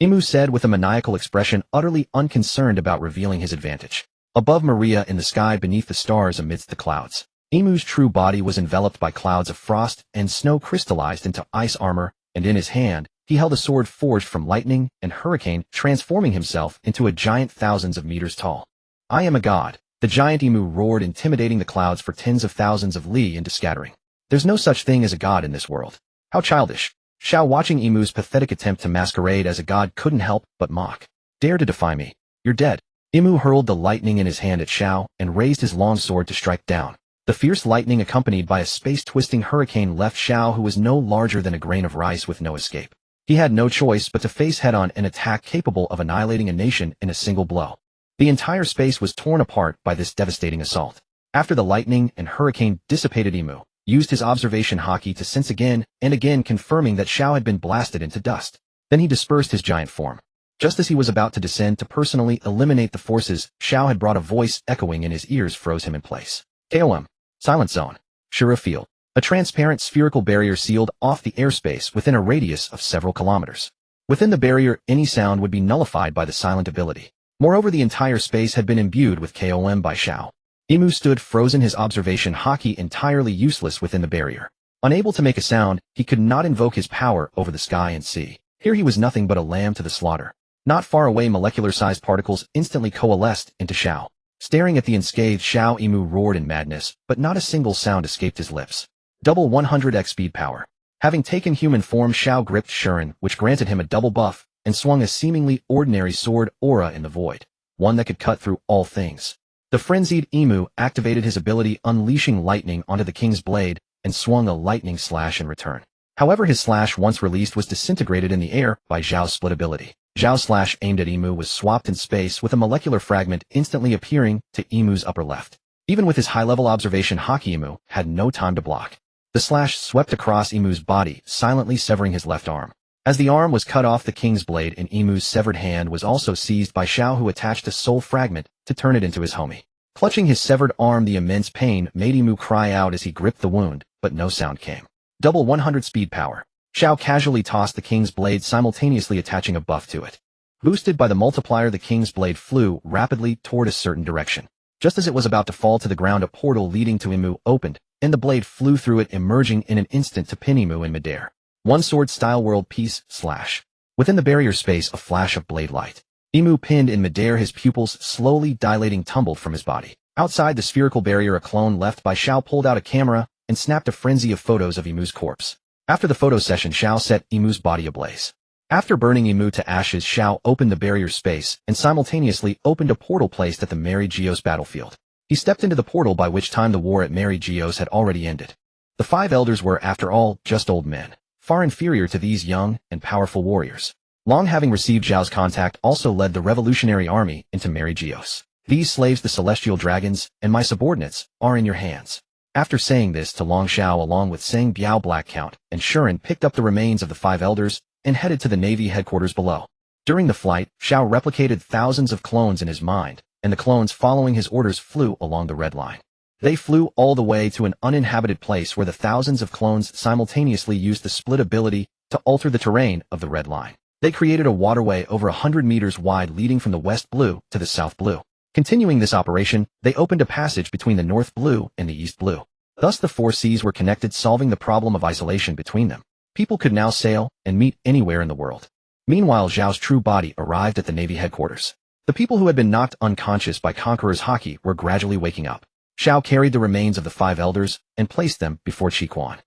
Speaker 1: Imu said with a maniacal expression, utterly unconcerned about revealing his advantage. Above Maria, in the sky beneath the stars amidst the clouds, Imu's true body was enveloped by clouds of frost, and snow crystallized into ice armor, and in his hand, he held a sword forged from lightning and hurricane, transforming himself into a giant thousands of meters tall. I am a god. The giant Imu roared, intimidating the clouds for tens of thousands of li into scattering. There's no such thing as a god in this world. How childish. Xiao, watching Imu's pathetic attempt to masquerade as a god, couldn't help but mock. Dare to defy me. You're dead. Imu hurled the lightning in his hand at Xiao and raised his long sword to strike down. The fierce lightning, accompanied by a space-twisting hurricane, left Xiao, who was no larger than a grain of rice, with no escape. He had no choice but to face head-on an attack capable of annihilating a nation in a single blow. The entire space was torn apart by this devastating assault. After the lightning and hurricane dissipated, Imu used his observation haki to sense again and again, confirming that Xiao had been blasted into dust. Then he dispersed his giant form. Just as he was about to descend to personally eliminate the forces Xiao had brought, a voice echoing in his ears froze him in place. KOM. Silent Zone. Shura Field. A transparent spherical barrier sealed off the airspace within a radius of several kilometers. Within the barrier, any sound would be nullified by the silent ability. Moreover, the entire space had been imbued with KOM by Xiao. Imu stood frozen, his observation haki entirely useless within the barrier. Unable to make a sound, he could not invoke his power over the sky and sea. Here he was nothing but a lamb to the slaughter. Not far away, molecular-sized particles instantly coalesced into Xiao. Staring at the unscathed Xiao, Imu roared in madness, but not a single sound escaped his lips. Double 100x speed power. Having taken human form, Xiao gripped Shuren, which granted him a double buff, and swung a seemingly ordinary sword aura in the void, one that could cut through all things. The frenzied Imu activated his ability, unleashing lightning onto the king's blade, and swung a lightning slash in return. However, his slash, once released, was disintegrated in the air by Zhao's split ability. Zhao's slash aimed at Imu was swapped in space, with a molecular fragment instantly appearing to Imu's upper left. Even with his high-level observation haki, Imu had no time to block. The slash swept across Imu's body, silently severing his left arm. As the arm was cut off, the king's blade in Imu's severed hand was also seized by Xiao, who attached a soul fragment to turn it into his homie. Clutching his severed arm, the immense pain made Imu cry out as he gripped the wound, but no sound came. Double 100 speed power. Xiao casually tossed the king's blade, simultaneously attaching a buff to it. Boosted by the multiplier, the king's blade flew rapidly toward a certain direction. Just as it was about to fall to the ground, a portal leading to Imu opened, and the blade flew through it, emerging in an instant to pin Imu in midair. One sword style world peace slash. Within the barrier space, a flash of blade light. Imu pinned in midair, his pupils slowly dilating, tumbled from his body. Outside the spherical barrier, a clone left by Xiao pulled out a camera and snapped a frenzy of photos of Imu's corpse. After the photo session, Xiao set Imu's body ablaze. After burning Imu to ashes, Xiao opened the barrier space and simultaneously opened a portal placed at the Mera Mera battlefield. He stepped into the portal, by which time the war at Mera Mera had already ended. The five elders were, after all, just old men, far inferior to these young and powerful warriors. Long having received Zhao's contact, also led the revolutionary army into Mera Mera. These slaves, the celestial dragons, and my subordinates, are in your hands. After saying this to Long, Xiao, along with Sang Biao, Black Count, and Shuren, picked up the remains of the five elders and headed to the Navy headquarters below. During the flight, Xiao replicated thousands of clones in his mind, and the clones following his orders flew along the red line. They flew all the way to an uninhabited place where the thousands of clones simultaneously used the split ability to alter the terrain of the red line. They created a waterway over 100 meters wide leading from the west blue to the south blue. Continuing this operation, they opened a passage between the north blue and the east blue. Thus the four seas were connected, solving the problem of isolation between them. People could now sail and meet anywhere in the world. Meanwhile, Zhao's true body arrived at the Navy headquarters. The people who had been knocked unconscious by Conqueror's haki were gradually waking up. Xiao carried the remains of the five elders and placed them before Chi Quan.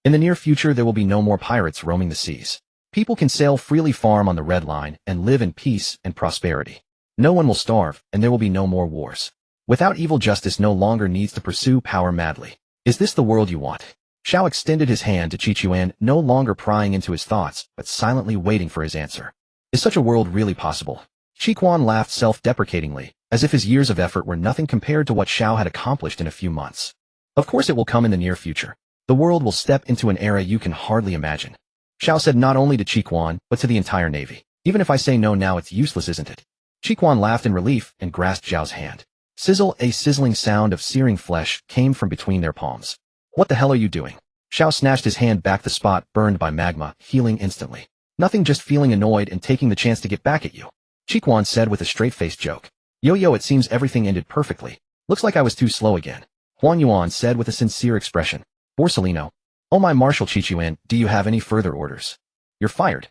Speaker 1: In the near future, there will be no more pirates roaming the seas. People can sail freely, farm on the Red Line, and live in peace and prosperity. No one will starve, and there will be no more wars. Without evil, justice no longer needs to pursue power madly. Is this the world you want? Xiao extended his hand to Qiquan, no longer prying into his thoughts, but silently waiting for his answer. Is such a world really possible? Qiquan laughed self-deprecatingly, as if his years of effort were nothing compared to what Xiao had accomplished in a few months. Of course it will come in the near future. The world will step into an era you can hardly imagine. Xiao said, not only to Qiquan, but to the entire navy. Even if I say no now, it's useless, isn't it? Qiquan laughed in relief and grasped Xiao's hand. Sizzle, a sizzling sound of searing flesh came from between their palms. What the hell are you doing? Xiao snatched his hand back, the spot burned by magma, healing instantly. Nothing, just feeling annoyed and taking the chance to get back at you. Qiquan said with a straight-faced joke. Yo, it seems everything ended perfectly. Looks like I was too slow again. Huan Yuan said with a sincere expression. Borsellino. Oh my Marshal Qiquan, do you have any further orders? You're fired.